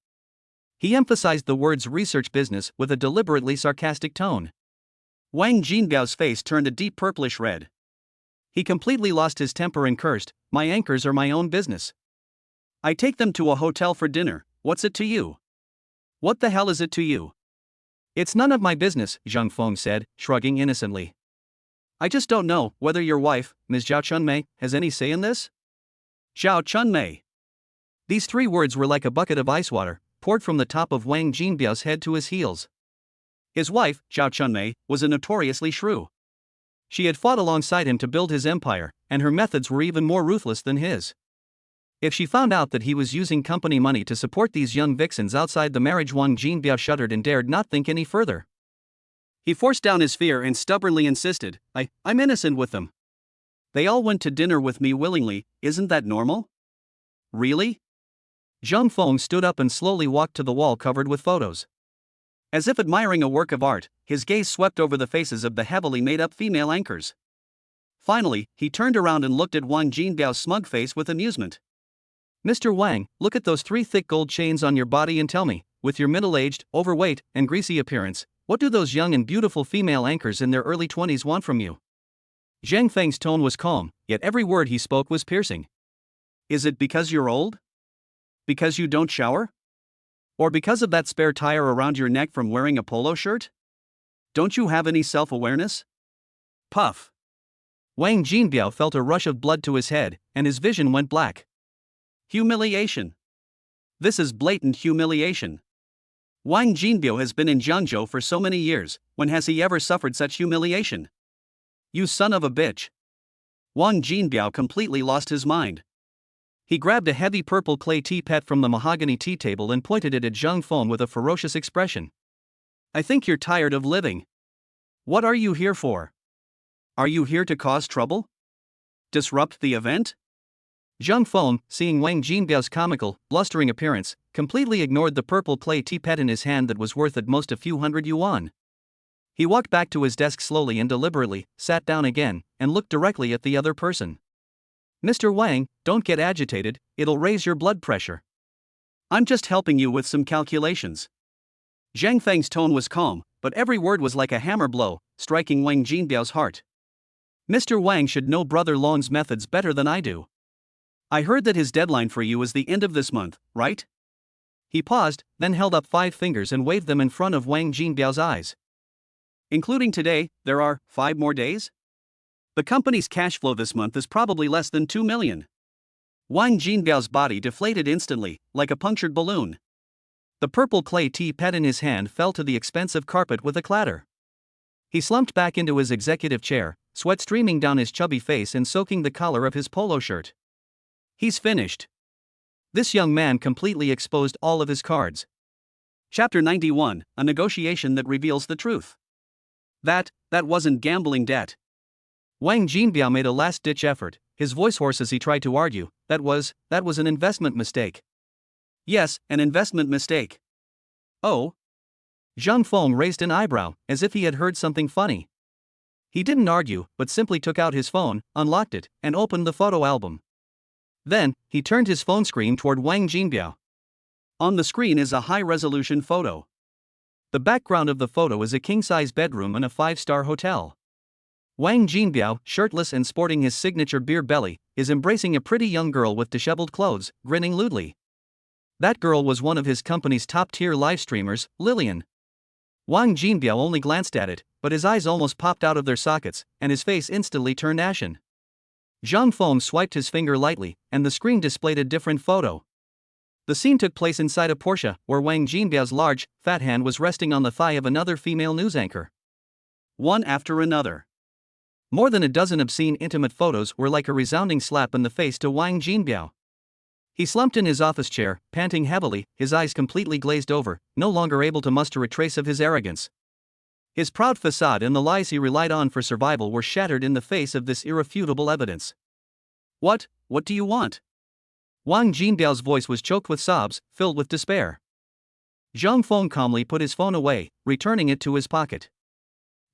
He emphasized the words research business with a deliberately sarcastic tone. Wang Jinbiao's face turned a deep purplish red. He completely lost his temper and cursed, "My anchors are my own business. I take them to a hotel for dinner, what's it to you? What the hell is it to you?" "It's none of my business," Zhang Feng said, shrugging innocently. "I just don't know whether your wife, Ms. Zhao Chunmei, has any say in this?" Zhao Chunmei. These three words were like a bucket of ice water, poured from the top of Wang Jinbiao's head to his heels. His wife, Zhao Chunmei, was a notoriously shrew. She had fought alongside him to build his empire, and her methods were even more ruthless than his. If she found out that he was using company money to support these young vixens outside the marriage, Wang Jinbiao shuddered and dared not think any further. He forced down his fear and stubbornly insisted, I'm innocent with them. They all went to dinner with me willingly, isn't that normal?" "Really?" Zhang Feng stood up and slowly walked to the wall covered with photos. As if admiring a work of art, his gaze swept over the faces of the heavily made-up female anchors. Finally, he turned around and looked at Wang Jinbiao's smug face with amusement. "Mr. Wang, look at those three thick gold chains on your body and tell me, with your middle-aged, overweight, and greasy appearance, what do those young and beautiful female anchors in their early 20s want from you?" Zhang Feng's tone was calm, yet every word he spoke was piercing. "Is it because you're old? Because you don't shower? Or because of that spare tire around your neck from wearing a polo shirt? Don't you have any self-awareness?" Puff. Wang Jinbiao felt a rush of blood to his head, and his vision went black. Humiliation. This is blatant humiliation. Wang Jinbiao has been in Jiangzhou for so many years, when has he ever suffered such humiliation? "You son of a bitch." Wang Jinbiao completely lost his mind. He grabbed a heavy purple clay teapot from the mahogany tea table and pointed it at Zhang Feng with a ferocious expression. "I think you're tired of living. What are you here for? Are you here to cause trouble? Disrupt the event?" Zhang Feng, seeing Wang Jinbiao's comical, blustering appearance, completely ignored the purple clay teapot in his hand that was worth at most a few hundred yuan. He walked back to his desk slowly and deliberately, sat down again, and looked directly at the other person. "Mr. Wang, don't get agitated, it'll raise your blood pressure. I'm just helping you with some calculations." Zhang Feng's tone was calm, but every word was like a hammer blow, striking Wang Jinbiao's heart. "Mr. Wang should know Brother Long's methods better than I do. I heard that his deadline for you is the end of this month, right?" He paused, then held up 5 fingers and waved them in front of Wang Jinbiao's eyes. "Including today, there are 5 more days? The company's cash flow this month is probably less than 2 million. Wang Jinbiao's body deflated instantly, like a punctured balloon. The purple clay teapot in his hand fell to the expensive carpet with a clatter. He slumped back into his executive chair, sweat streaming down his chubby face and soaking the collar of his polo shirt. He's finished. This young man completely exposed all of his cards. Chapter 91, a negotiation that reveals the truth. That wasn't gambling debt. Wang Jinbiao made a last-ditch effort, his voice hoarse as he tried to argue, that was an investment mistake. Yes, an investment mistake. Oh? Zhang Feng raised an eyebrow, as if he had heard something funny. He didn't argue, but simply took out his phone, unlocked it, and opened the photo album. Then, he turned his phone screen toward Wang Jinbiao. On the screen is a high-resolution photo. The background of the photo is a king-size bedroom in a 5-star hotel. Wang Jinbiao, shirtless and sporting his signature beer belly, is embracing a pretty young girl with disheveled clothes, grinning lewdly. That girl was one of his company's top-tier live streamers, Lillian. Wang Jinbiao only glanced at it, but his eyes almost popped out of their sockets, and his face instantly turned ashen. Zhang Feng swiped his finger lightly, and the screen displayed a different photo. The scene took place inside a Porsche, where Wang Jinbiao's large, fat hand was resting on the thigh of another female news anchor. One after another. More than a dozen obscene intimate photos were like a resounding slap in the face to Wang Jinbiao. He slumped in his office chair, panting heavily, his eyes completely glazed over, no longer able to muster a trace of his arrogance. His proud facade and the lies he relied on for survival were shattered in the face of this irrefutable evidence. What do you want? Wang Jinbiao's voice was choked with sobs, filled with despair. Zhang Feng calmly put his phone away, returning it to his pocket.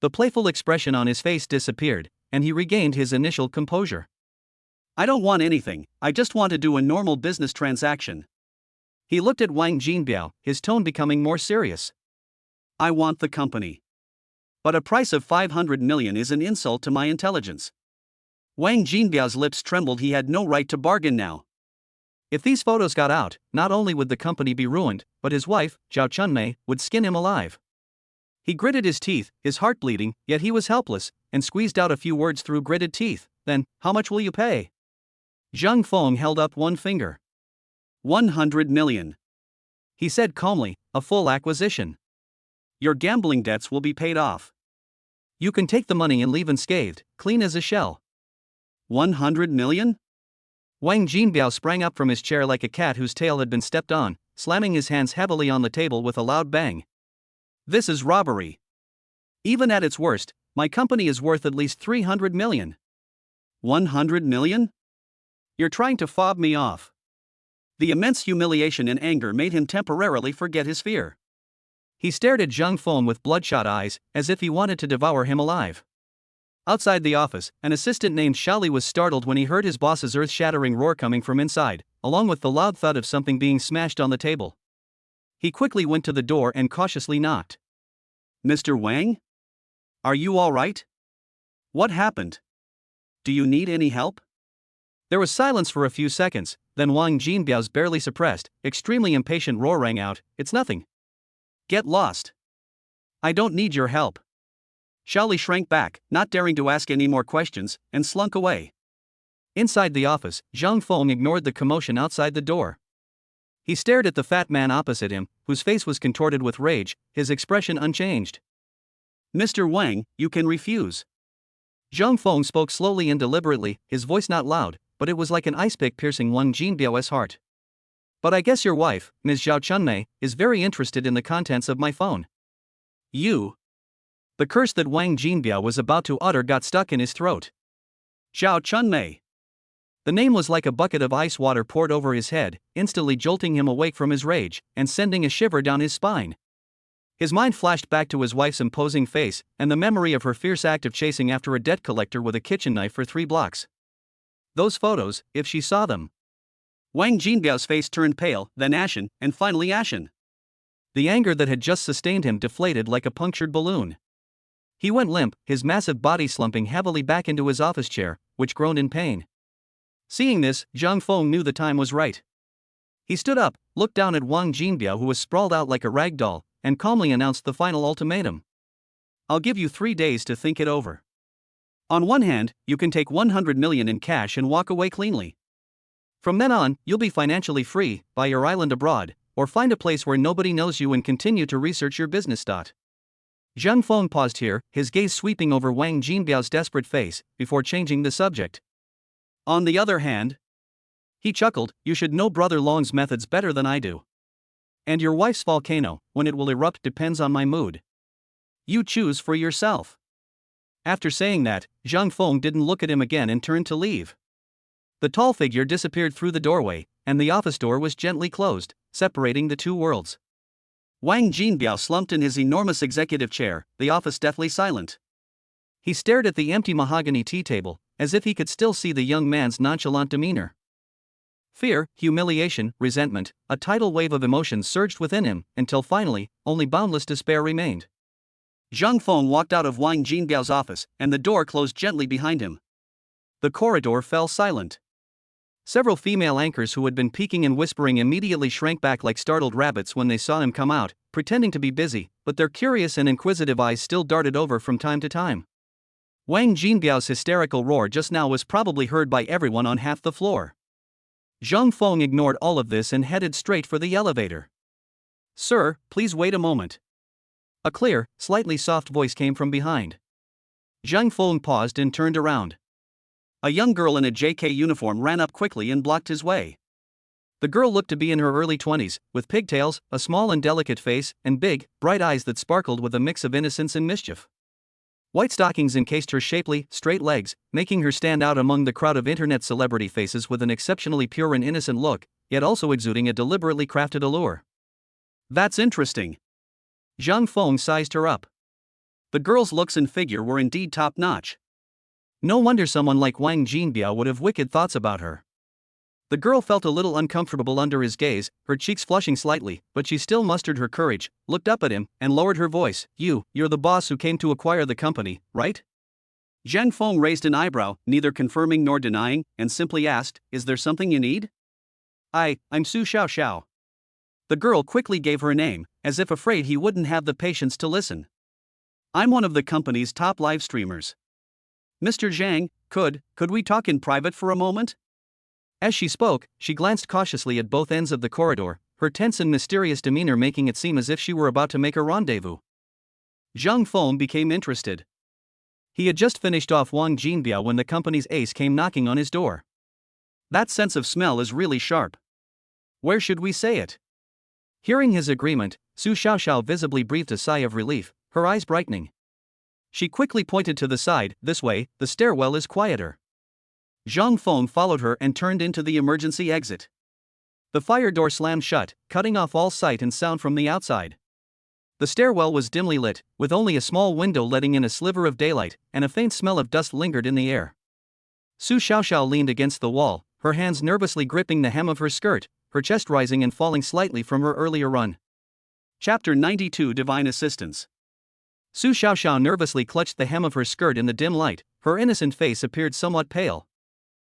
The playful expression on his face disappeared, and he regained his initial composure. I don't want anything, I just want to do a normal business transaction. He looked at Wang Jinbiao, his tone becoming more serious. I want the company. But a price of 500 million is an insult to my intelligence. Wang Jinbiao's lips trembled. He had no right to bargain now. If these photos got out, not only would the company be ruined, but his wife, Zhao Chunmei, would skin him alive. He gritted his teeth, his heart bleeding, yet he was helpless, and squeezed out a few words through gritted teeth. Then, how much will you pay? Zhang Feng held up one finger. 100 million. He said calmly, a full acquisition. Your gambling debts will be paid off. You can take the money and leave unscathed, clean as a shell. 100 million? Wang Jinbiao sprang up from his chair like a cat whose tail had been stepped on, slamming his hands heavily on the table with a loud bang. This is robbery. Even at its worst, my company is worth at least 300 million. 100 million? You're trying to fob me off. The immense humiliation and anger made him temporarily forget his fear. He stared at Zhang Feng with bloodshot eyes, as if he wanted to devour him alive. Outside the office, an assistant named Xiaoli was startled when he heard his boss's earth-shattering roar coming from inside, along with the loud thud of something being smashed on the table. He quickly went to the door and cautiously knocked. Mr. Wang? Are you all right? What happened? Do you need any help? There was silence for a few seconds, then Wang Jinbiao's barely suppressed, extremely impatient roar rang out, It's nothing. Get lost. I don't need your help. Xiaoli shrank back, not daring to ask any more questions, and slunk away. Inside the office, Zhang Feng ignored the commotion outside the door. He stared at the fat man opposite him, whose face was contorted with rage, his expression unchanged. Mr. Wang, you can refuse. Zhang Feng spoke slowly and deliberately, his voice not loud, but it was like an ice pick piercing Wang Jinbiao's heart. But I guess your wife, Ms. Zhao Chunmei, is very interested in the contents of my phone. You. The curse that Wang Jinbiao was about to utter got stuck in his throat. Zhao Chunmei. The name was like a bucket of ice water poured over his head, instantly jolting him awake from his rage, and sending a shiver down his spine. His mind flashed back to his wife's imposing face, and the memory of her fierce act of chasing after a debt collector with a kitchen knife for 3 blocks. Those photos, if she saw them. Wang Jinbiao's face turned pale, then ashen, and finally ashen. The anger that had just sustained him deflated like a punctured balloon. He went limp, his massive body slumping heavily back into his office chair, which groaned in pain. Seeing this, Zhang Feng knew the time was right. He stood up, looked down at Wang Jinbiao who was sprawled out like a rag doll, and calmly announced the final ultimatum. I'll give you 3 days to think it over. On one hand, you can take 100 million in cash and walk away cleanly. From then on, you'll be financially free, buy your island abroad, or find a place where nobody knows you and continue to research your business. Zhang Feng paused here, his gaze sweeping over Wang Jinbiao's desperate face, before changing the subject. On the other hand, he chuckled, you should know Brother Long's methods better than I do. And your wife's volcano, when it will erupt depends on my mood. You choose for yourself. After saying that, Zhang Feng didn't look at him again and turned to leave. The tall figure disappeared through the doorway, and the office door was gently closed, separating the two worlds. Wang Jinbiao slumped in his enormous executive chair, the office deathly silent. He stared at the empty mahogany tea table, as if he could still see the young man's nonchalant demeanor. Fear, humiliation, resentment, a tidal wave of emotions surged within him, until finally, only boundless despair remained. Zhang Feng walked out of Wang Jinbiao's office, and the door closed gently behind him. The corridor fell silent. Several female anchors who had been peeking and whispering immediately shrank back like startled rabbits when they saw him come out, pretending to be busy, but their curious and inquisitive eyes still darted over from time to time. Wang Jinbiao's hysterical roar just now was probably heard by everyone on half the floor. Zhang Feng ignored all of this and headed straight for the elevator. "Sir, please wait a moment." A clear, slightly soft voice came from behind. Zhang Feng paused and turned around. A young girl in a JK uniform ran up quickly and blocked his way. The girl looked to be in her early 20s, with pigtails, a small and delicate face, and big, bright eyes that sparkled with a mix of innocence and mischief. White stockings encased her shapely, straight legs, making her stand out among the crowd of internet celebrity faces with an exceptionally pure and innocent look, yet also exuding a deliberately crafted allure. "That's interesting." Zhang Feng sized her up. The girl's looks and figure were indeed top-notch. No wonder someone like Wang Jinbiao would have wicked thoughts about her. The girl felt a little uncomfortable under his gaze, her cheeks flushing slightly, but she still mustered her courage, looked up at him, and lowered her voice. You're the boss who came to acquire the company, right?" Zhang Feng raised an eyebrow, neither confirming nor denying, and simply asked, "Is there something you need?" I'm Su Xiao. The girl quickly gave her name, as if afraid he wouldn't have the patience to listen. "I'm one of the company's top live streamers. Mr. Zhang, could we talk in private for a moment?" As she spoke, she glanced cautiously at both ends of the corridor, her tense and mysterious demeanor making it seem as if she were about to make a rendezvous. Zhang Feng became interested. He had just finished off Wang Jinbiao when the company's ace came knocking on his door. That sense of smell is really sharp. Where should we say it? Hearing his agreement, Su Xiaoxiao visibly breathed a sigh of relief, her eyes brightening. She quickly pointed to the side. "This way, the stairwell is quieter." Zhang Feng followed her and turned into the emergency exit. The fire door slammed shut, cutting off all sight and sound from the outside. The stairwell was dimly lit, with only a small window letting in a sliver of daylight, and a faint smell of dust lingered in the air. Su Xiaoxiao leaned against the wall, her hands nervously gripping the hem of her skirt, her chest rising and falling slightly from her earlier run. Chapter 92: Divine Assistance. Su Xiaoxiao nervously clutched the hem of her skirt in the dim light, her innocent face appeared somewhat pale.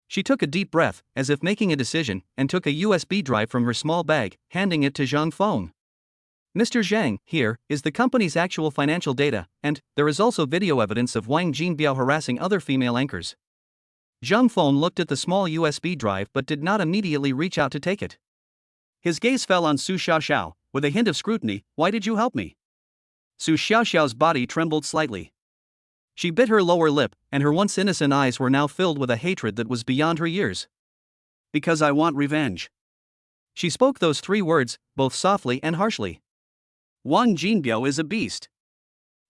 She took a deep breath, as if making a decision, and took a USB drive from her small bag, handing it to Zhang Feng. "Mr. Zhang, here is the company's actual financial data, and there is also video evidence of Wang Jinbiao harassing other female anchors." Zhang Feng looked at the small USB drive but did not immediately reach out to take it. His gaze fell on Su Xiaoxiao, with a hint of scrutiny. "Why did you help me?" Su Xiaoxiao's body trembled slightly. She bit her lower lip, and her once innocent eyes were now filled with a hatred that was beyond her years. "Because I want revenge." She spoke those 3 words, both softly and harshly. "Wang Jinbiao is a beast."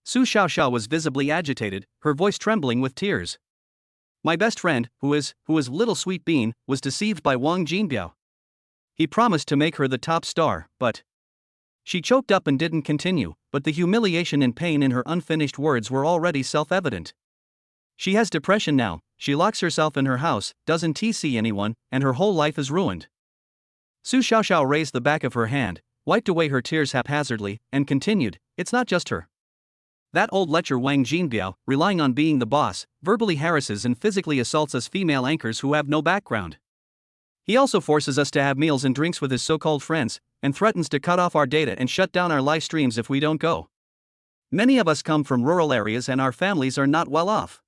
Su Xiaoxiao was visibly agitated, her voice trembling with tears. "My best friend, who is Little Sweet Bean, was deceived by Wang Jinbiao. He promised to make her the top star, but..." She choked up and didn't continue, but the humiliation and pain in her unfinished words were already self-evident. She has depression now, she locks herself in her house, doesn't see anyone, and her whole life is ruined. Su Xiaoxiao raised the back of her hand, wiped away her tears haphazardly, and continued, "It's not just her. That old lecher Wang Jinbiao, relying on being the boss, verbally harasses and physically assaults us female anchors who have no background. He also forces us to have meals and drinks with his so-called friends, and threatens to cut off our data and shut down our live streams if we don't go. Many of us come from rural areas and our families are not well off.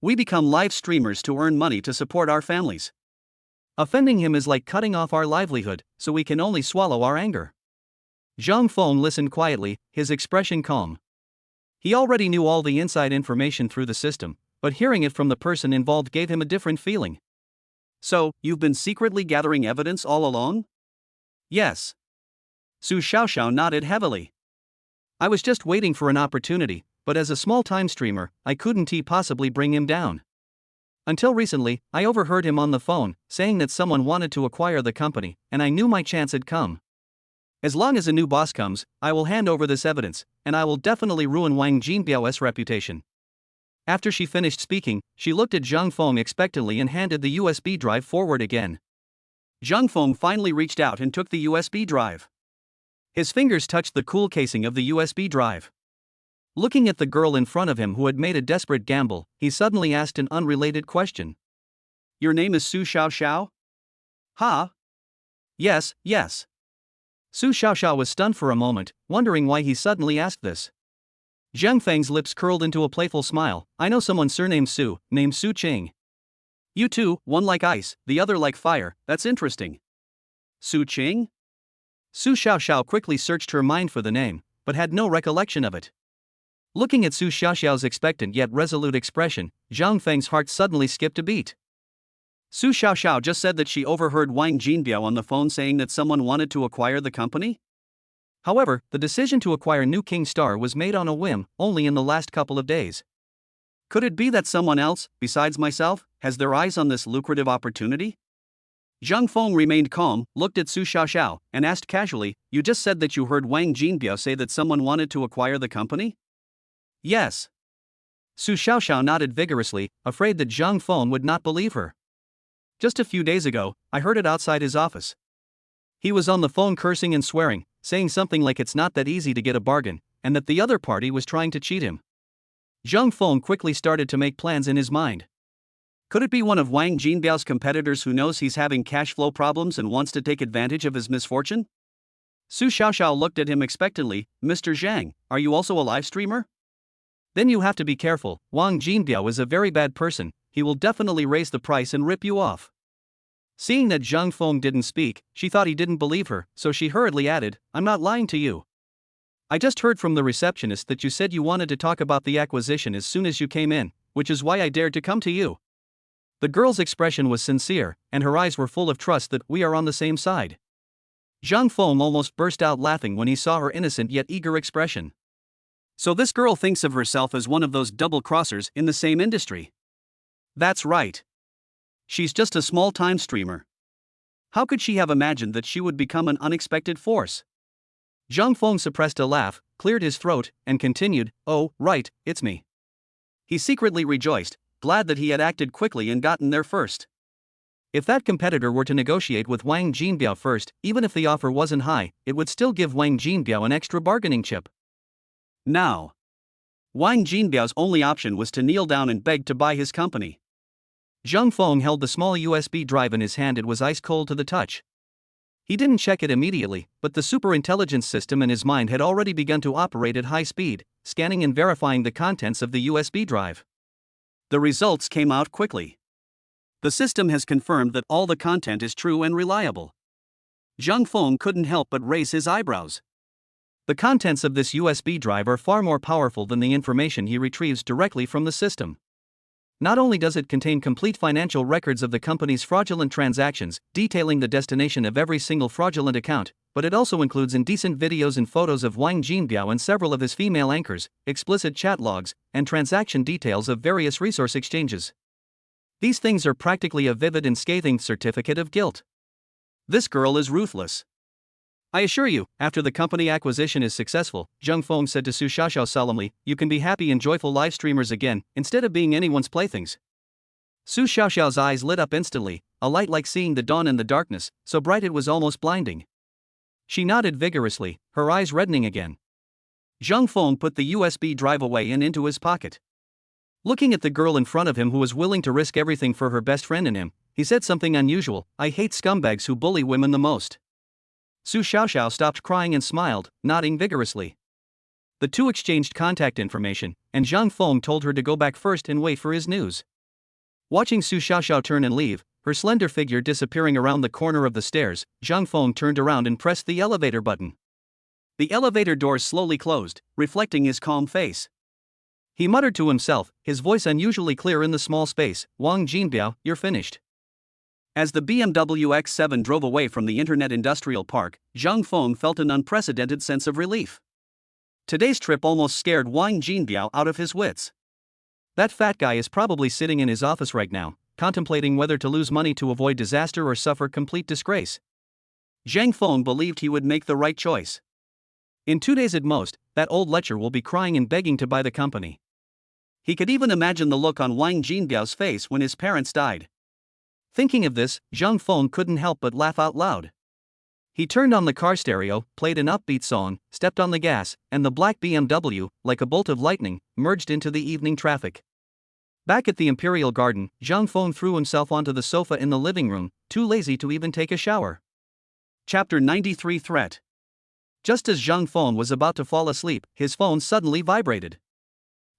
We become live streamers to earn money to support our families. Offending him is like cutting off our livelihood, so we can only swallow our anger." Zhang Feng listened quietly, his expression calm. He already knew all the inside information through the system, but hearing it from the person involved gave him a different feeling. "So, you've been secretly gathering evidence all along?" "Yes." Su Xiaoxiao nodded heavily. "I was just waiting for an opportunity, but as a small-time streamer, I couldn't possibly bring him down. Until recently, I overheard him on the phone, saying that someone wanted to acquire the company, and I knew my chance had come. As long as a new boss comes, I will hand over this evidence, and I will definitely ruin Wang Jinbiao's reputation." After she finished speaking, she looked at Zhang Feng expectantly and handed the USB drive forward again. Zhang Feng finally reached out and took the USB drive. His fingers touched the cool casing of the USB drive. Looking at the girl in front of him who had made a desperate gamble, he suddenly asked an unrelated question. "Your name is Su Xiaoxiao?" "Ha? Yes. Su Xiaoxiao was stunned for a moment, wondering why he suddenly asked this. Zhang Feng's lips curled into a playful smile. I know someone surnamed Su, named Su Qing. You two, one like ice, the other like fire, that's interesting. Su Qing? Su Xiaoxiao quickly searched her mind for the name, but had no recollection of it. Looking at Su Xiaoxiao's expectant yet resolute expression, Zhang Feng's heart suddenly skipped a beat. Su Xiaoxiao just said that she overheard Wang Jinbiao on the phone saying that someone wanted to acquire the company? However, the decision to acquire New King Star was made on a whim, only in the last couple of days. Could it be that someone else, besides myself, has their eyes on this lucrative opportunity? Zhang Feng remained calm, looked at Su Xiaoxiao, and asked casually, You just said that you heard Wang Jinbiao say that someone wanted to acquire the company? Yes. Su Xiaoxiao nodded vigorously, afraid that Zhang Feng would not believe her. Just a few days ago, I heard it outside his office. He was on the phone cursing and swearing, saying something like it's not that easy to get a bargain, and that the other party was trying to cheat him. Zhang Feng quickly started to make plans in his mind. Could it be one of Wang Jinbiao's competitors who knows he's having cash flow problems and wants to take advantage of his misfortune? Su Xiaoxiao looked at him expectantly. Mr. Zhang, are you also a live streamer? Then you have to be careful. Wang Jinbiao is a very bad person, he will definitely raise the price and rip you off. Seeing that Zhang Feng didn't speak, she thought he didn't believe her, so she hurriedly added, I'm not lying to you. I just heard from the receptionist that you said you wanted to talk about the acquisition as soon as you came in, which is why I dared to come to you. The girl's expression was sincere, and her eyes were full of trust that we are on the same side. Zhang Feng almost burst out laughing when he saw her innocent yet eager expression. So this girl thinks of herself as one of those double-crossers in the same industry. That's right. She's just a small-time streamer. How could she have imagined that she would become an unexpected force? Zhang Feng suppressed a laugh, cleared his throat, and continued, Oh, right, it's me. He secretly rejoiced, glad that he had acted quickly and gotten there first. If that competitor were to negotiate with Wang Jinbiao first, even if the offer wasn't high, it would still give Wang Jinbiao an extra bargaining chip. Now, Wang Jinbiao's only option was to kneel down and beg to buy his company. Zhang Feng held the small USB drive in his hand. It was ice cold to the touch. He didn't check it immediately, but the superintelligence system in his mind had already begun to operate at high speed, scanning and verifying the contents of the USB drive. The results came out quickly. The system has confirmed that all the content is true and reliable. Zhang Feng couldn't help but raise his eyebrows. The contents of this USB drive are far more powerful than the information he retrieves directly from the system. Not only does it contain complete financial records of the company's fraudulent transactions, detailing the destination of every single fraudulent account, but it also includes indecent videos and photos of Wang Jinbiao and several of his female anchors, explicit chat logs, and transaction details of various resource exchanges. These things are practically a vivid and scathing certificate of guilt. This girl is ruthless. I assure you, after the company acquisition is successful, Zhang Feng said to Su Xiaoxiao solemnly, you can be happy and joyful live streamers again, instead of being anyone's playthings. Su Xiaoxiao's eyes lit up instantly, a light like seeing the dawn in the darkness, so bright it was almost blinding. She nodded vigorously, her eyes reddening again. Zhang Feng put the USB drive away and into his pocket. Looking at the girl in front of him who was willing to risk everything for her best friend and him, he said something unusual, I hate scumbags who bully women the most. Su Xiaoxiao stopped crying and smiled, nodding vigorously. The two exchanged contact information, and Zhang Feng told her to go back first and wait for his news. Watching Su Xiaoxiao turn and leave, her slender figure disappearing around the corner of the stairs, Zhang Feng turned around and pressed the elevator button. The elevator doors slowly closed, reflecting his calm face. He muttered to himself, his voice unusually clear in the small space, Wang Jinbiao, you're finished. As the BMW X7 drove away from the Internet Industrial Park, Zhang Feng felt an unprecedented sense of relief. Today's trip almost scared Wang Jinbiao out of his wits. That fat guy is probably sitting in his office right now, contemplating whether to lose money to avoid disaster or suffer complete disgrace. Zhang Feng believed he would make the right choice. In 2 days at most, that old lecher will be crying and begging to buy the company. He could even imagine the look on Wang Jinbiao's face when his parents died. Thinking of this, Zhang Feng couldn't help but laugh out loud. He turned on the car stereo, played an upbeat song, stepped on the gas, and the black BMW, like a bolt of lightning, merged into the evening traffic. Back at the Imperial Garden, Zhang Feng threw himself onto the sofa in the living room, too lazy to even take a shower. Chapter 93 Threat. Just as Zhang Feng was about to fall asleep, his phone suddenly vibrated.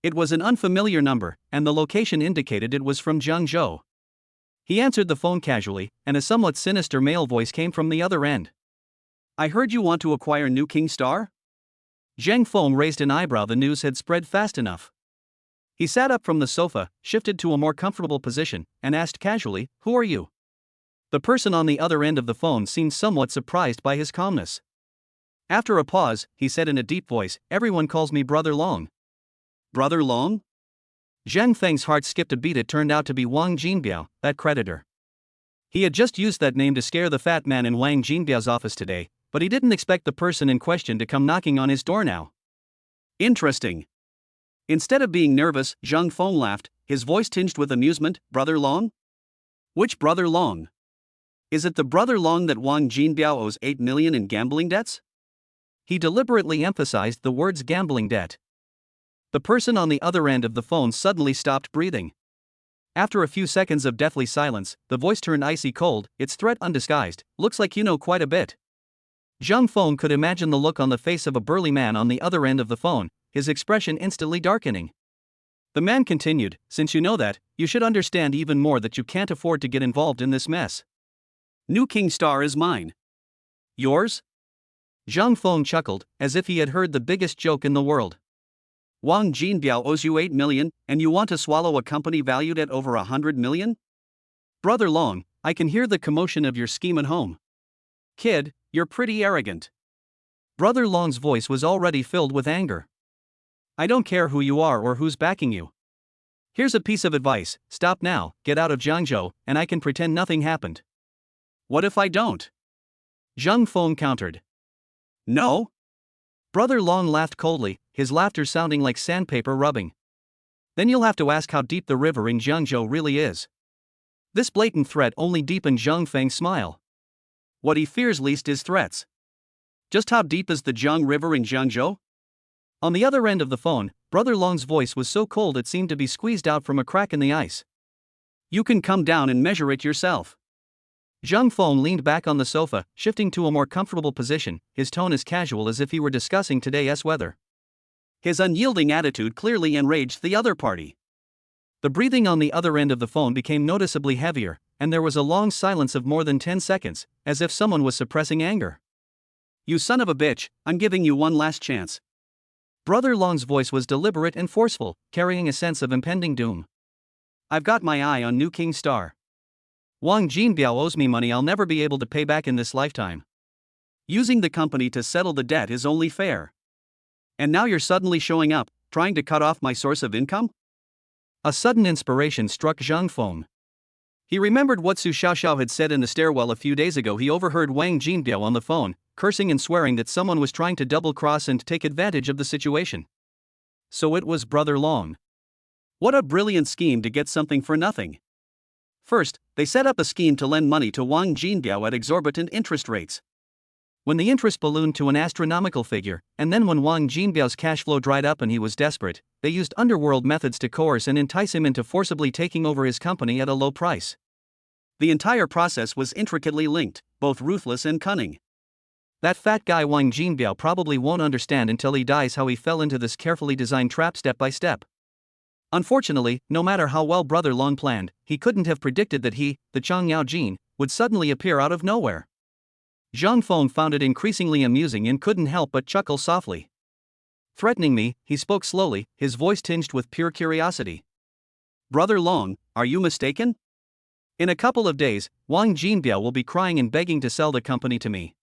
It was an unfamiliar number, and the location indicated it was from Jiangzhou. He answered the phone casually, and a somewhat sinister male voice came from the other end. I heard you want to acquire New King Star? Zhang Feng raised an eyebrow. The news had spread fast enough. He sat up from the sofa, shifted to a more comfortable position, and asked casually, Who are you? The person on the other end of the phone seemed somewhat surprised by his calmness. After a pause, he said in a deep voice, Everyone calls me Brother Long. Brother Long? Zhang Feng's heart skipped a beat. It turned out to be Wang Jinbiao, that creditor. He had just used that name to scare the fat man in Wang Jinbiao's office today, but he didn't expect the person in question to come knocking on his door now. Interesting. Instead of being nervous, Zhang Feng laughed, his voice tinged with amusement. Brother Long? Which Brother Long? Is it the Brother Long that Wang Jinbiao owes 8 million in gambling debts? He deliberately emphasized the words gambling debt. The person on the other end of the phone suddenly stopped breathing. After a few seconds of deathly silence, the voice turned icy cold, its threat undisguised. Looks like you know quite a bit. Zhang Feng could imagine the look on the face of a burly man on the other end of the phone, his expression instantly darkening. The man continued, Since you know that, you should understand even more that you can't afford to get involved in this mess. New King Star is mine. Yours? Zhang Feng chuckled, as if he had heard the biggest joke in the world. Wang Jinbiao owes you 8 million, and you want to swallow a company valued at over 100 million? Brother Long, I can hear the commotion of your scheme at home. Kid, you're pretty arrogant. Brother Long's voice was already filled with anger. I don't care who you are or who's backing you. Here's a piece of advice, stop now, get out of Jiangzhou, and I can pretend nothing happened. What if I don't? Zhang Feng countered. No? Brother Long laughed coldly, his laughter sounding like sandpaper rubbing. Then you'll have to ask how deep the river in Jiangzhou really is. This blatant threat only deepened Zhang Feng's smile. What he fears least is threats. Just how deep is the Jiang River in Jiangzhou? On the other end of the phone, Brother Long's voice was so cold it seemed to be squeezed out from a crack in the ice. You can come down and measure it yourself. Zhang Feng leaned back on the sofa, shifting to a more comfortable position, his tone as casual as if he were discussing today's weather. His unyielding attitude clearly enraged the other party. The breathing on the other end of the phone became noticeably heavier, and there was a long silence of more than 10 seconds, as if someone was suppressing anger. You son of a bitch, I'm giving you one last chance. Brother Long's voice was deliberate and forceful, carrying a sense of impending doom. I've got my eye on New King Star. Wang Jinbiao owes me money I'll never be able to pay back in this lifetime. Using the company to settle the debt is only fair. And now you're suddenly showing up, trying to cut off my source of income? A sudden inspiration struck Zhang Feng. He remembered what Su Xiaoxiao had said in the stairwell a few days ago. He overheard Wang Jinbiao on the phone, cursing and swearing that someone was trying to double-cross and take advantage of the situation. So it was Brother Long. What a brilliant scheme to get something for nothing. First, they set up a scheme to lend money to Wang Jinbiao at exorbitant interest rates. When the interest ballooned to an astronomical figure, and then when Wang Jinbiao's cash flow dried up and he was desperate, they used underworld methods to coerce and entice him into forcibly taking over his company at a low price. The entire process was intricately linked, both ruthless and cunning. That fat guy Wang Jinbiao probably won't understand until he dies how he fell into this carefully designed trap step by step. Unfortunately, no matter how well Brother Long planned, he couldn't have predicted that he, the Changyao Jin, would suddenly appear out of nowhere. Zhang Feng found it increasingly amusing and couldn't help but chuckle softly. Threatening me, he spoke slowly, his voice tinged with pure curiosity. Brother Long, are you mistaken? In a couple of days, Wang Jinbiao will be crying and begging to sell the company to me.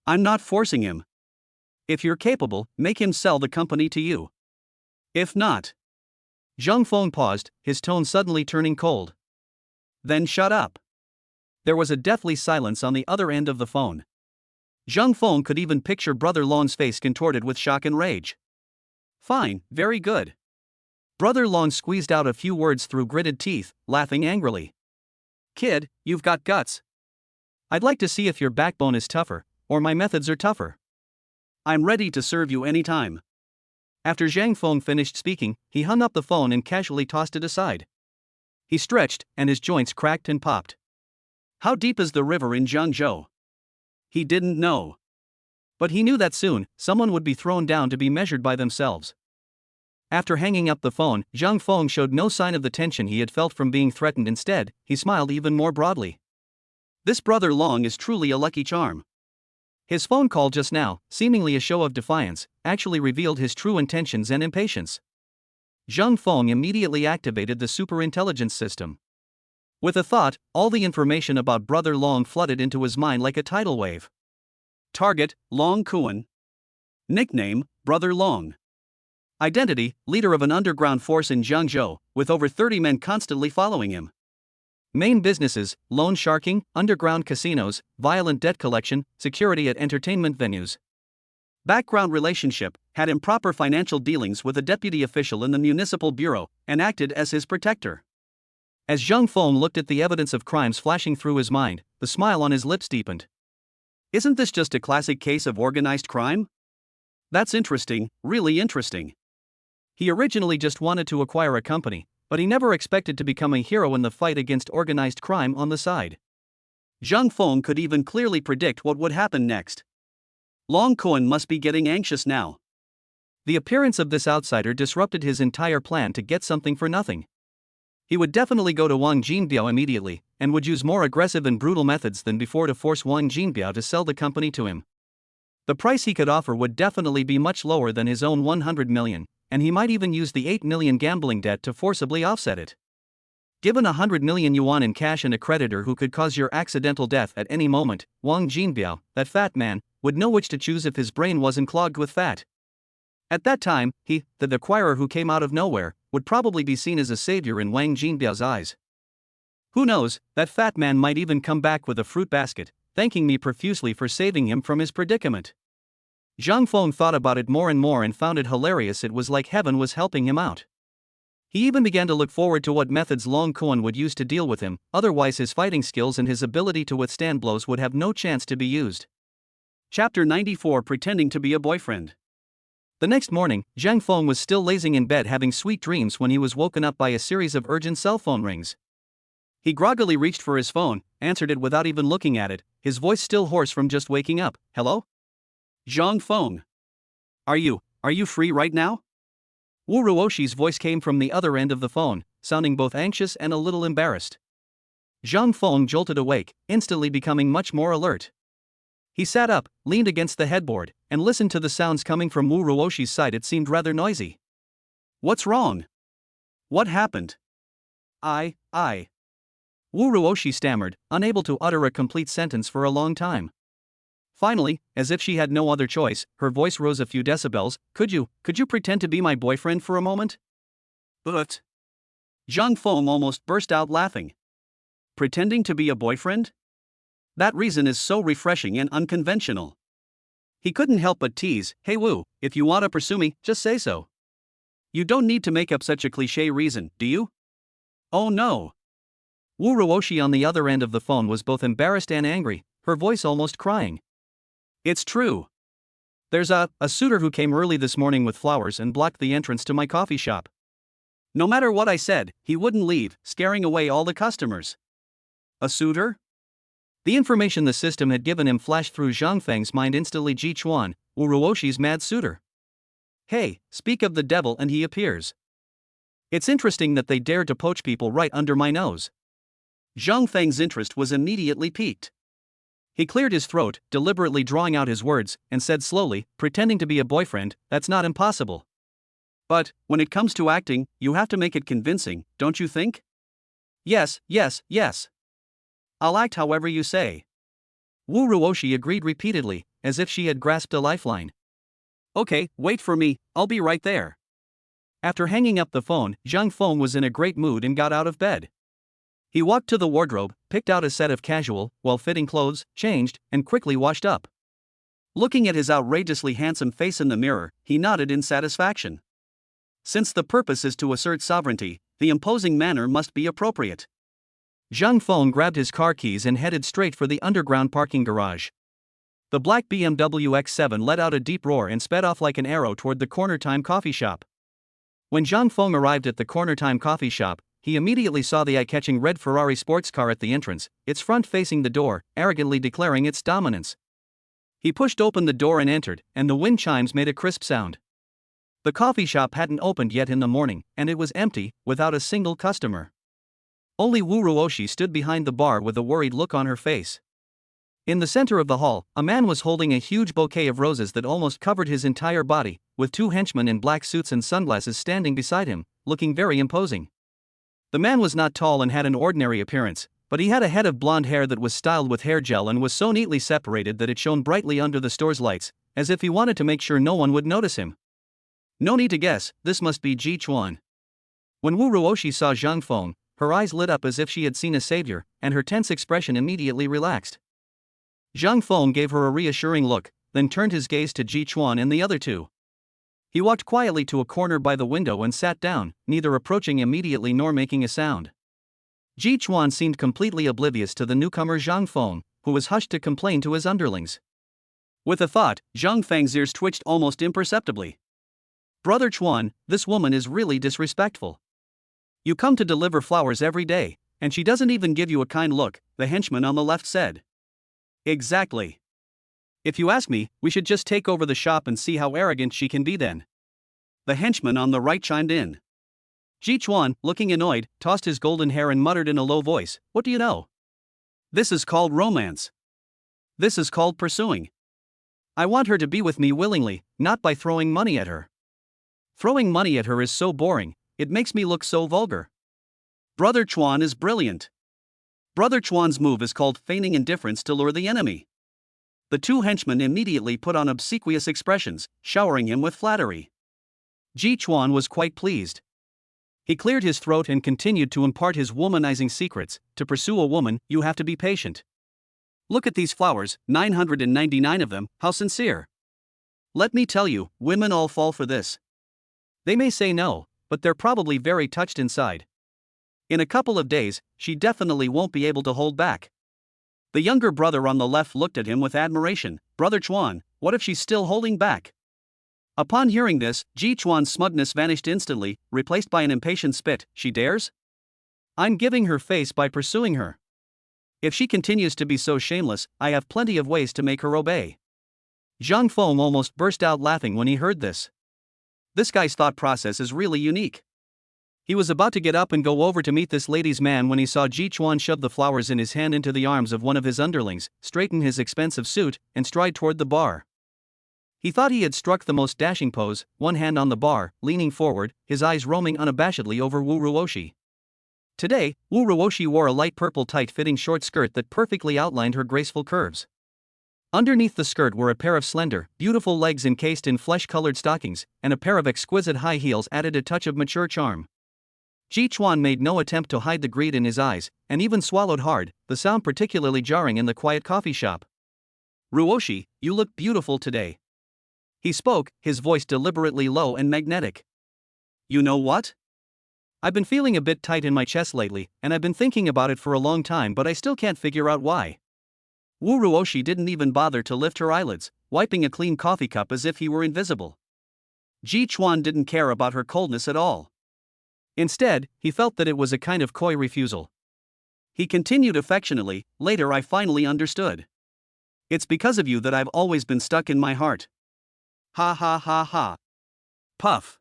I'm not forcing him. If you're capable, make him sell the company to you. If not. Zhang Feng paused, his tone suddenly turning cold. Then shut up. There was a deathly silence on the other end of the phone. Zhang Feng could even picture Brother Long's face contorted with shock and rage. Fine, very good. Brother Long squeezed out a few words through gritted teeth, laughing angrily. Kid, you've got guts. I'd like to see if your backbone is tougher, or my methods are tougher. I'm ready to serve you anytime. After Zhang Feng finished speaking, he hung up the phone and casually tossed it aside. He stretched, and his joints cracked and popped. How deep is the river in Jiangzhou? He didn't know. But he knew that soon, someone would be thrown down to be measured by themselves. After hanging up the phone, Zhang Feng showed no sign of the tension he had felt from being threatened. Instead, he smiled even more broadly. This brother Long is truly a lucky charm. His phone call just now, seemingly a show of defiance, actually revealed his true intentions and impatience. Zhang Feng immediately activated the superintelligence system. With a thought, all the information about Brother Long flooded into his mind like a tidal wave. Target, Long Kuan. Nickname, Brother Long. Identity, leader of an underground force in Jiangzhou, with over 30 men constantly following him. Main businesses, loan sharking, underground casinos, violent debt collection, security at entertainment venues. Background relationship, had improper financial dealings with a deputy official in the municipal bureau, and acted as his protector. As Zhang Feng looked at the evidence of crimes flashing through his mind, the smile on his lips deepened. Isn't this just a classic case of organized crime? That's interesting, really interesting. He originally just wanted to acquire a company, but he never expected to become a hero in the fight against organized crime on the side. Zhang Feng could even clearly predict what would happen next. Long Kuan must be getting anxious now. The appearance of this outsider disrupted his entire plan to get something for nothing. He would definitely go to Wang Jinbiao immediately, and would use more aggressive and brutal methods than before to force Wang Jinbiao to sell the company to him. The price he could offer would definitely be much lower than his own 100 million, and he might even use the 8 million gambling debt to forcibly offset it. Given 100 million yuan in cash and a creditor who could cause your accidental death at any moment, Wang Jinbiao, that fat man, would know which to choose if his brain wasn't clogged with fat. At that time, he, the acquirer who came out of nowhere, would probably be seen as a savior in Wang Jinbiao's eyes. Who knows, that fat man might even come back with a fruit basket, thanking me profusely for saving him from his predicament. Zhang Feng thought about it more and more and found it hilarious. It was like heaven was helping him out. He even began to look forward to what methods Long Kuan would use to deal with him, otherwise his fighting skills and his ability to withstand blows would have no chance to be used. Chapter 94, Pretending to be a Boyfriend. The next morning, Zhang Feng was still lazing in bed having sweet dreams when he was woken up by a series of urgent cell phone rings. He groggily reached for his phone, answered it without even looking at it, his voice still hoarse from just waking up. Hello? Zhang Feng. Are you free right now? Wu Ruoshi's voice came from the other end of the phone, sounding both anxious and a little embarrassed. Zhang Feng jolted awake, instantly becoming much more alert. He sat up, leaned against the headboard, and listened to the sounds coming from Wu Ruoshi's side. It seemed rather noisy. What's wrong? What happened? I. Wu Ruoshi stammered, unable to utter a complete sentence for a long time. Finally, as if she had no other choice, her voice rose a few decibels. Could you pretend to be my boyfriend for a moment? But Zhang Feng almost burst out laughing. Pretending to be a boyfriend? That reason is so refreshing and unconventional. He couldn't help but tease, hey Wu, if you want to pursue me, just say so. You don't need to make up such a cliché reason, do you? Oh no. Wu Ruoshi on the other end of the phone was both embarrassed and angry, her voice almost crying. It's true. There's a suitor who came early this morning with flowers and blocked the entrance to my coffee shop. No matter what I said, he wouldn't leave, scaring away all the customers. A suitor? The information the system had given him flashed through Zhang Feng's mind instantly. Ji Chuan, Wu Ruoshi's mad suitor. Hey, speak of the devil and he appears. It's interesting that they dared to poach people right under my nose. Zhang Feng's interest was immediately piqued. He cleared his throat, deliberately drawing out his words, and said slowly, pretending to be a boyfriend, that's not impossible. But, when it comes to acting, you have to make it convincing, don't you think? Yes. I'll act however you say. Wu Ruoshi agreed repeatedly, as if she had grasped a lifeline. Okay, wait for me, I'll be right there. After hanging up the phone, Zhang Feng was in a great mood and got out of bed. He walked to the wardrobe, picked out a set of casual, well-fitting clothes, changed, and quickly washed up. Looking at his outrageously handsome face in the mirror, he nodded in satisfaction. Since the purpose is to assert sovereignty, the imposing manner must be appropriate. Zhang Feng grabbed his car keys and headed straight for the underground parking garage. The black BMW X7 let out a deep roar and sped off like an arrow toward the Corner Time coffee shop. When Zhang Feng arrived at the Corner Time coffee shop, he immediately saw the eye-catching red Ferrari sports car at the entrance, its front facing the door, arrogantly declaring its dominance. He pushed open the door and entered, and the wind chimes made a crisp sound. The coffee shop hadn't opened yet in the morning, and it was empty, without a single customer. Only Wu Ruoshi stood behind the bar with a worried look on her face. In the center of the hall, a man was holding a huge bouquet of roses that almost covered his entire body, with two henchmen in black suits and sunglasses standing beside him, looking very imposing. The man was not tall and had an ordinary appearance, but he had a head of blonde hair that was styled with hair gel and was so neatly separated that it shone brightly under the store's lights, as if he wanted to make sure no one would notice him. No need to guess, this must be Ji Chuan. When Wu Ruoshi saw Zhang Feng, her eyes lit up as if she had seen a savior, and her tense expression immediately relaxed. Zhang Feng gave her a reassuring look, then turned his gaze to Ji Chuan and the other two. He walked quietly to a corner by the window and sat down, neither approaching immediately nor making a sound. Ji Chuan seemed completely oblivious to the newcomer Zhang Feng, who was hushed to complain to his underlings. With a thought, Zhang Feng's ears twitched almost imperceptibly. "Brother Chuan, this woman is really disrespectful. You come to deliver flowers every day, and she doesn't even give you a kind look," the henchman on the left said. "Exactly. If you ask me, we should just take over the shop and see how arrogant she can be then," the henchman on the right chimed in. Ji Chuan, looking annoyed, tossed his golden hair and muttered in a low voice, "What do you know? This is called romance. This is called pursuing. I want her to be with me willingly, not by throwing money at her. Throwing money at her is so boring, it makes me look so vulgar. Brother Chuan is brilliant. Brother Chuan's move is called feigning indifference to lure the enemy." The two henchmen immediately put on obsequious expressions, showering him with flattery. Ji Chuan was quite pleased. He cleared his throat and continued to impart his womanizing secrets. "To pursue a woman, you have to be patient. Look at these flowers, 999 of them, how sincere. Let me tell you, women all fall for this. They may say no, but they're probably very touched inside. In a couple of days, she definitely won't be able to hold back." The younger brother on the left looked at him with admiration. "Brother Chuan, what if she's still holding back?" Upon hearing this, Ji Chuan's smugness vanished instantly, replaced by an impatient spit. "She dares? I'm giving her face by pursuing her. If she continues to be so shameless, I have plenty of ways to make her obey." Zhang Feng almost burst out laughing when he heard this. This guy's thought process is really unique. He was about to get up and go over to meet this lady's man when he saw Ji Chuan shove the flowers in his hand into the arms of one of his underlings, straighten his expensive suit, and stride toward the bar. He thought he had struck the most dashing pose, one hand on the bar, leaning forward, his eyes roaming unabashedly over Wu Ruoshi. Today, Wu Ruoshi wore a light purple tight-fitting short skirt that perfectly outlined her graceful curves. Underneath the skirt were a pair of slender, beautiful legs encased in flesh-colored stockings, and a pair of exquisite high heels added a touch of mature charm. Ji Chuan made no attempt to hide the greed in his eyes, and even swallowed hard, the sound particularly jarring in the quiet coffee shop. "Ruoshi, you look beautiful today." He spoke, his voice deliberately low and magnetic. "You know what? I've been feeling a bit tight in my chest lately, and I've been thinking about it for a long time, but I still can't figure out why." Wu Ruoshi didn't even bother to lift her eyelids, wiping a clean coffee cup as if he were invisible. Ji Chuan didn't care about her coldness at all. Instead, he felt that it was a kind of coy refusal. He continued affectionately, "Later I finally understood. It's because of you that I've always been stuck in my heart. Ha ha ha ha." Puff.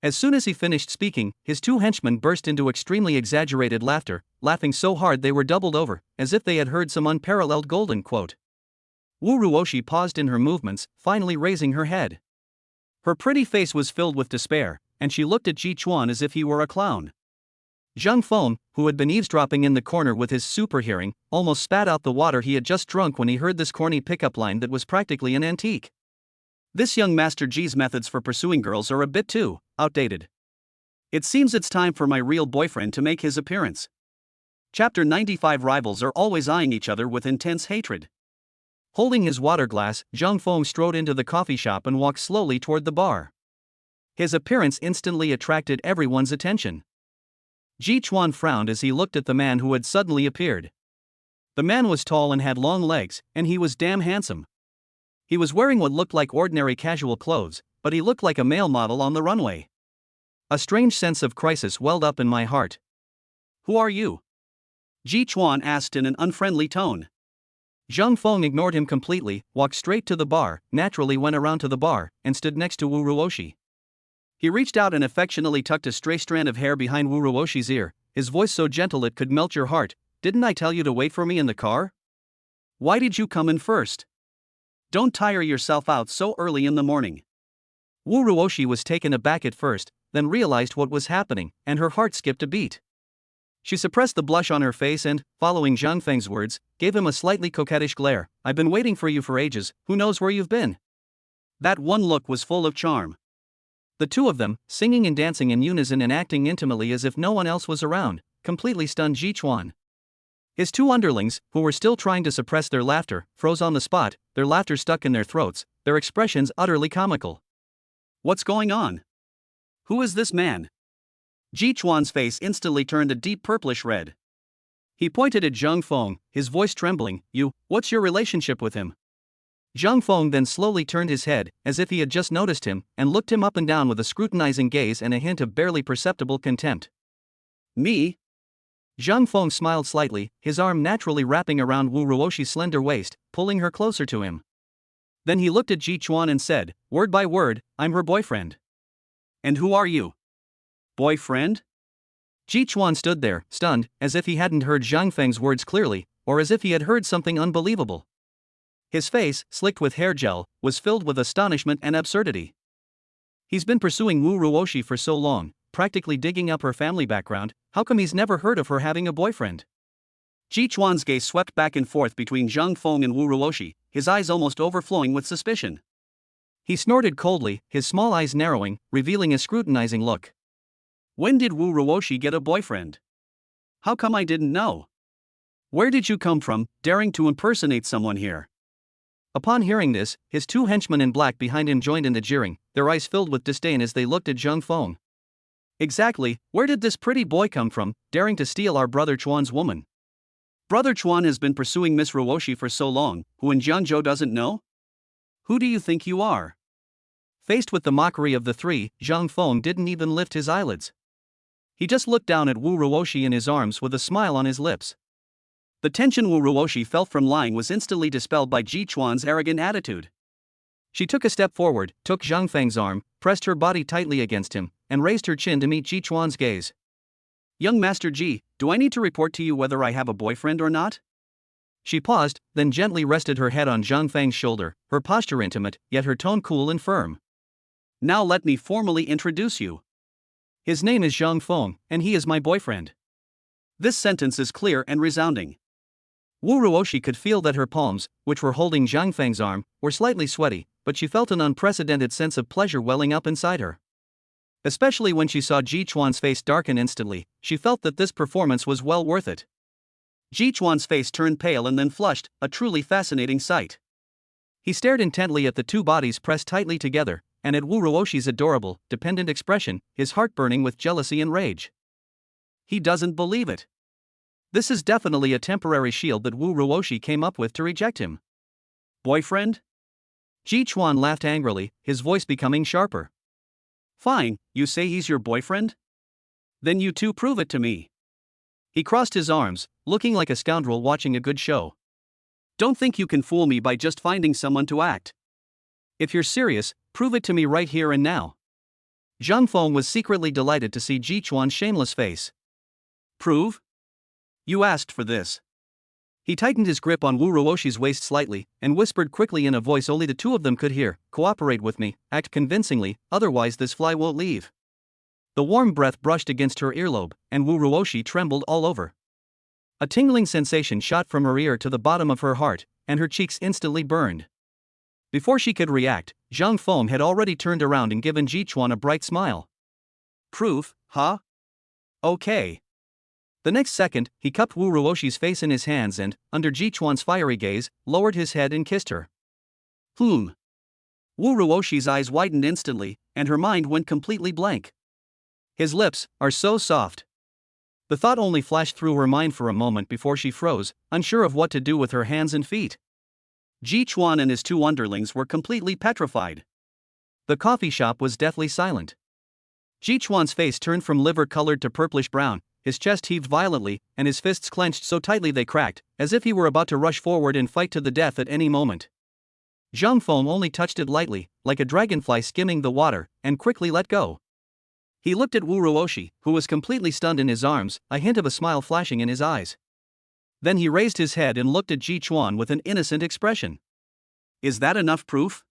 As soon as he finished speaking, his two henchmen burst into extremely exaggerated laughter, laughing so hard they were doubled over, as if they had heard some unparalleled golden quote. Wu Ruoshi paused in her movements, finally raising her head. Her pretty face was filled with despair, and she looked at Ji Chuan as if he were a clown. Zhang Feng, who had been eavesdropping in the corner with his super hearing, almost spat out the water he had just drunk when he heard this corny pickup line that was practically an antique. This young Master Ji's methods for pursuing girls are a bit too outdated. It seems it's time for my real boyfriend to make his appearance. Chapter 95. Rivals are always eyeing each other with intense hatred. Holding his water glass, Zhang Feng strode into the coffee shop and walked slowly toward the bar. His appearance instantly attracted everyone's attention. Ji Chuan frowned as he looked at the man who had suddenly appeared. The man was tall and had long legs, and he was damn handsome. He was wearing what looked like ordinary casual clothes, but he looked like a male model on the runway. A strange sense of crisis welled up in my heart. "Who are you?" Ji Chuan asked in an unfriendly tone. Zhang Feng ignored him completely, walked straight to the bar, naturally went around to the bar, and stood next to Wu Ruoshi. He reached out and affectionately tucked a stray strand of hair behind Wu Ruoshi's ear, his voice so gentle it could melt your heart. Didn't I tell you to wait for me in the car? Why did you come in first? Don't tire yourself out so early in the morning. Wu Ruoshi was taken aback at first, then realized what was happening, and her heart skipped a beat. She suppressed the blush on her face and, following Zhang Feng's words, gave him a slightly coquettish glare. I've been waiting for you for ages, who knows where you've been? That one look was full of charm. The two of them, singing and dancing in unison and acting intimately as if no one else was around, completely stunned Ji Chuan. His two underlings, who were still trying to suppress their laughter, froze on the spot, their laughter stuck in their throats, their expressions utterly comical. What's going on? Who is this man? Ji Chuan's face instantly turned a deep purplish red. He pointed at Zhang Feng, his voice trembling. What's your relationship with him? Zhang Feng then slowly turned his head, as if he had just noticed him, and looked him up and down with a scrutinizing gaze and a hint of barely perceptible contempt. Me? Zhang Feng smiled slightly, his arm naturally wrapping around Wu Ruoshi's slender waist, pulling her closer to him. Then he looked at Ji Chuan and said, word by word, I'm her boyfriend. And who are you? Boyfriend? Ji Chuan stood there, stunned, as if he hadn't heard Zhang Feng's words clearly, or as if he had heard something unbelievable. His face, slicked with hair gel, was filled with astonishment and absurdity. He's been pursuing Wu Ruoshi for so long, practically digging up her family background. How come he's never heard of her having a boyfriend? Ji Chuan's gaze swept back and forth between Zhang Feng and Wu Ruoshi, his eyes almost overflowing with suspicion. He snorted coldly, his small eyes narrowing, revealing a scrutinizing look. When did Wu Ruoshi get a boyfriend? How come I didn't know? Where did you come from, daring to impersonate someone here? Upon hearing this, his two henchmen in black behind him joined in the jeering, their eyes filled with disdain as they looked at Zhang Feng. Exactly, where did this pretty boy come from, daring to steal our brother Chuan's woman? Brother Chuan has been pursuing Miss Ruoshi for so long, who in Jiangzhou doesn't know? Who do you think you are? Faced with the mockery of the three, Zhang Feng didn't even lift his eyelids. He just looked down at Wu Ruoshi in his arms with a smile on his lips. The tension Wu Ruoshi felt from lying was instantly dispelled by Ji Chuan's arrogant attitude. She took a step forward, took Zhang Feng's arm, pressed her body tightly against him, and raised her chin to meet Ji Chuan's gaze. Young Master Ji, do I need to report to you whether I have a boyfriend or not? She paused, then gently rested her head on Zhang Feng's shoulder, her posture intimate, yet her tone cool and firm. Now let me formally introduce you. His name is Zhang Feng, and he is my boyfriend. This sentence is clear and resounding. Wu Ruoshi could feel that her palms, which were holding Zhang Feng's arm, were slightly sweaty, but she felt an unprecedented sense of pleasure welling up inside her. Especially when she saw Ji Chuan's face darken instantly, she felt that this performance was well worth it. Ji Chuan's face turned pale and then flushed, a truly fascinating sight. He stared intently at the two bodies pressed tightly together, and at Wu Ruoshi's adorable, dependent expression, his heart burning with jealousy and rage. He doesn't believe it. This is definitely a temporary shield that Wu Ruoshi came up with to reject him. Boyfriend? Ji Chuan laughed angrily, his voice becoming sharper. Fine, you say he's your boyfriend? Then you two prove it to me. He crossed his arms, looking like a scoundrel watching a good show. Don't think you can fool me by just finding someone to act. If you're serious, prove it to me right here and now. Zhang Feng was secretly delighted to see Ji Chuan's shameless face. Prove? You asked for this. He tightened his grip on Wu Ruoshi's waist slightly, and whispered quickly in a voice only the two of them could hear, cooperate with me, act convincingly, otherwise this fly won't leave. The warm breath brushed against her earlobe, and Wu Ruoshi trembled all over. A tingling sensation shot from her ear to the bottom of her heart, and her cheeks instantly burned. Before she could react, Zhang Feng had already turned around and given Ji Chuan a bright smile. Proof, huh? Okay. The next second, he cupped Wu Ruoshi's face in his hands and, under Ji Chuan's fiery gaze, lowered his head and kissed her. Wu Ruoshi's eyes widened instantly, and her mind went completely blank. His lips are so soft. The thought only flashed through her mind for a moment before she froze, unsure of what to do with her hands and feet. Ji Chuan and his two underlings were completely petrified. The coffee shop was deathly silent. Ji Chuan's face turned from liver-colored to purplish brown, his chest heaved violently, and his fists clenched so tightly they cracked, as if he were about to rush forward and fight to the death at any moment. Zhang Feng only touched it lightly, like a dragonfly skimming the water, and quickly let go. He looked at Wu Ruoshi, who was completely stunned in his arms, a hint of a smile flashing in his eyes. Then he raised his head and looked at Ji Chuan with an innocent expression. Is that enough proof?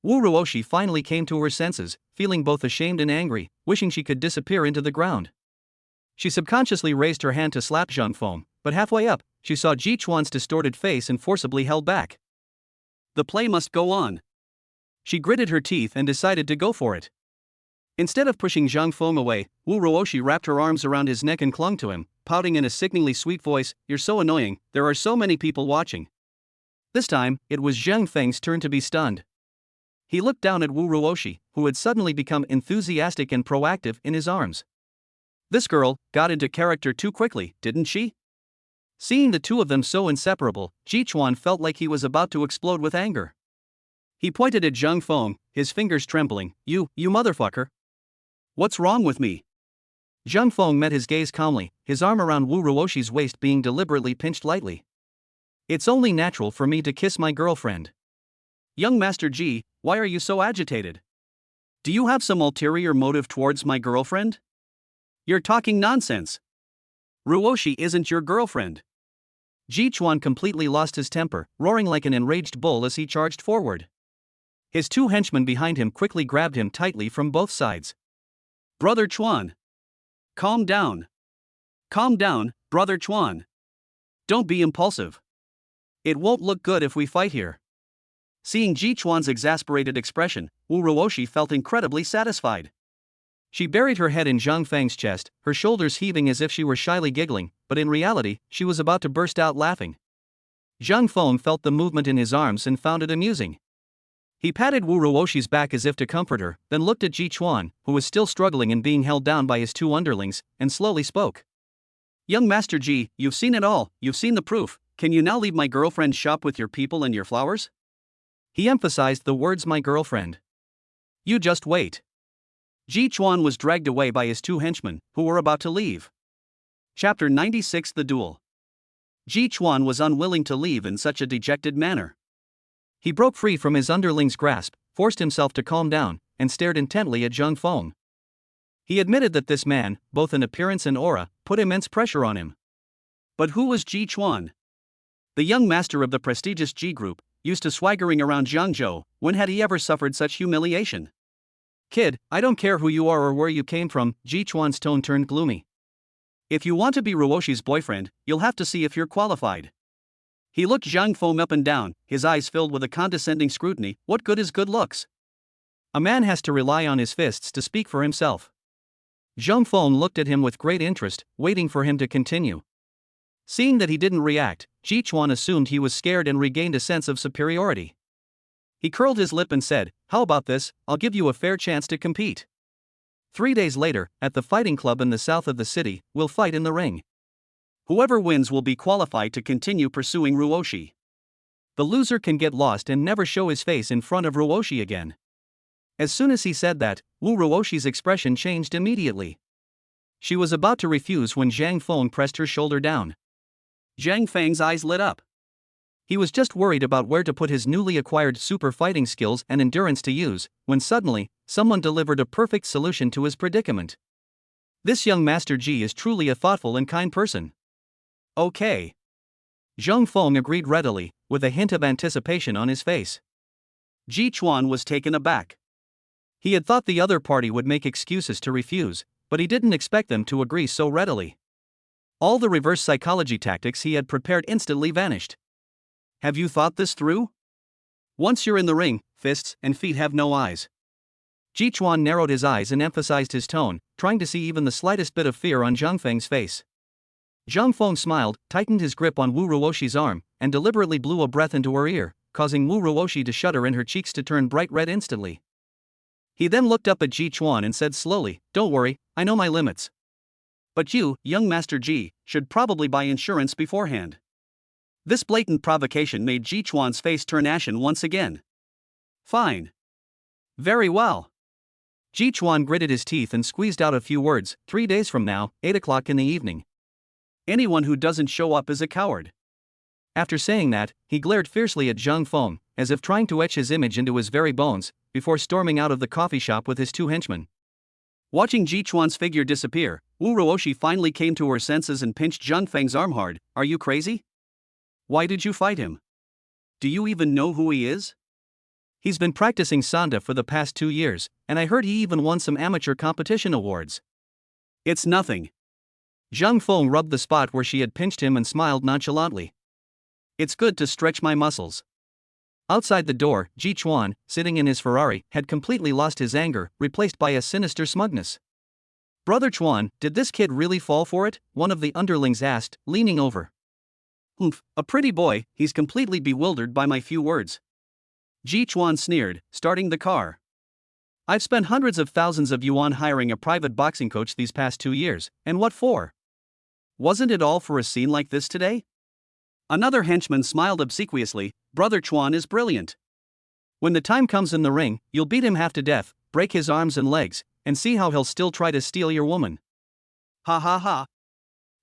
Wu Ruoshi finally came to her senses, feeling both ashamed and angry, wishing she could disappear into the ground. She subconsciously raised her hand to slap Zhang Feng, but halfway up, she saw Ji Chuan's distorted face and forcibly held back. The play must go on. She gritted her teeth and decided to go for it. Instead of pushing Zhang Feng away, Wu Ruoshi wrapped her arms around his neck and clung to him, pouting in a sickeningly sweet voice, "You're so annoying, there are so many people watching." This time, it was Zhang Feng's turn to be stunned. He looked down at Wu Ruoshi, who had suddenly become enthusiastic and proactive in his arms. This girl got into character too quickly, didn't she? Seeing the two of them so inseparable, Ji Chuan felt like he was about to explode with anger. He pointed at Zhang Feng, his fingers trembling. You motherfucker. What's wrong with me?" Zhang Feng met his gaze calmly, his arm around Wu Ruoshi's waist being deliberately pinched lightly. "It's only natural for me to kiss my girlfriend." "Young Master Ji, why are you so agitated? Do you have some ulterior motive towards my girlfriend? You're talking nonsense. Ruoshi isn't your girlfriend." Ji Chuan completely lost his temper, roaring like an enraged bull as he charged forward. His two henchmen behind him quickly grabbed him tightly from both sides. "Brother Chuan. Calm down. Calm down, Brother Chuan. Don't be impulsive. It won't look good if we fight here." Seeing Ji Chuan's exasperated expression, Wu Ruoshi felt incredibly satisfied. She buried her head in Zhang Feng's chest, her shoulders heaving as if she were shyly giggling, but in reality, she was about to burst out laughing. Zhang Feng felt the movement in his arms and found it amusing. He patted Wu Ruoshi's back as if to comfort her, then looked at Ji Chuan, who was still struggling and being held down by his two underlings, and slowly spoke. "Young Master Ji, you've seen it all, you've seen the proof. Can you now leave my girlfriend's shop with your people and your flowers?" He emphasized the words "my girlfriend." "You just wait." Ji Chuan was dragged away by his two henchmen, who were about to leave. Chapter 96: The Duel. Ji Chuan was unwilling to leave in such a dejected manner. He broke free from his underling's grasp, forced himself to calm down, and stared intently at Zhang Feng. He admitted that this man, both in appearance and aura, put immense pressure on him. But who was Ji Chuan? The young master of the prestigious Ji Group, used to swaggering around Jiangzhou. When had he ever suffered such humiliation? "Kid, I don't care who you are or where you came from," Ji Chuan's tone turned gloomy. "If you want to be Ruoshi's boyfriend, you'll have to see if you're qualified." He looked Zhang Feng up and down, his eyes filled with a condescending scrutiny. What good is good looks? A man has to rely on his fists to speak for himself. Zhang Feng looked at him with great interest, waiting for him to continue. Seeing that he didn't react, Ji Chuan assumed he was scared and regained a sense of superiority. He curled his lip and said, "How about this? I'll give you a fair chance to compete. 3 days later, at the fighting club in the south of the city, we'll fight in the ring. Whoever wins will be qualified to continue pursuing Ruoshi. The loser can get lost and never show his face in front of Ruoshi again." As soon as he said that, Wu Ruoshi's expression changed immediately. She was about to refuse when Zhang Feng pressed her shoulder down. Zhang Feng's eyes lit up. He was just worried about where to put his newly acquired super fighting skills and endurance to use, when suddenly, someone delivered a perfect solution to his predicament. This young Master Ji is truly a thoughtful and kind person. "Okay." Zhang Feng agreed readily, with a hint of anticipation on his face. Ji Chuan was taken aback. He had thought the other party would make excuses to refuse, but he didn't expect them to agree so readily. All the reverse psychology tactics he had prepared instantly vanished. "Have you thought this through? Once you're in the ring, fists and feet have no eyes." Ji Chuan narrowed his eyes and emphasized his tone, trying to see even the slightest bit of fear on Zhang Feng's face. Zhang Feng smiled, tightened his grip on Wu Ruoshi's arm, and deliberately blew a breath into her ear, causing Wu Ruoshi to shudder and her cheeks to turn bright red instantly. He then looked up at Ji Chuan and said slowly, "Don't worry, I know my limits. But you, young Master Ji, should probably buy insurance beforehand." This blatant provocation made Ji Chuan's face turn ashen once again. "Fine. Very well. Ji Chuan gritted his teeth and squeezed out a few words. 3 days from now, 8 o'clock in the evening. Anyone who doesn't show up is a coward. After saying that, he glared fiercely at Zhang Feng, as if trying to etch his image into his very bones, before storming out of the coffee shop with his 2 henchmen. Watching Ji Chuan's figure disappear, Wu Ruoshi finally came to her senses and pinched Zhang Feng's arm hard. Are you crazy? Why did you fight him? Do you even know who he is? He's been practicing Sanda for the past 2 years, and I heard he even won some amateur competition awards. It's nothing. Zhang Feng rubbed the spot where she had pinched him and smiled nonchalantly. It's good to stretch my muscles. Outside the door, Ji Chuan, sitting in his Ferrari, had completely lost his anger, replaced by a sinister smugness. Brother Chuan, did this kid really fall for it? One of the underlings asked, leaning over. A pretty boy, he's completely bewildered by my few words. Ji Chuan sneered, starting the car. I've spent hundreds of thousands of yuan hiring a private boxing coach these past 2 years, and what for? Wasn't it all for a scene like this today? Another henchman smiled obsequiously. Brother Chuan is brilliant. When the time comes in the ring, you'll beat him half to death, break his arms and legs, and see how he'll still try to steal your woman. Ha ha ha.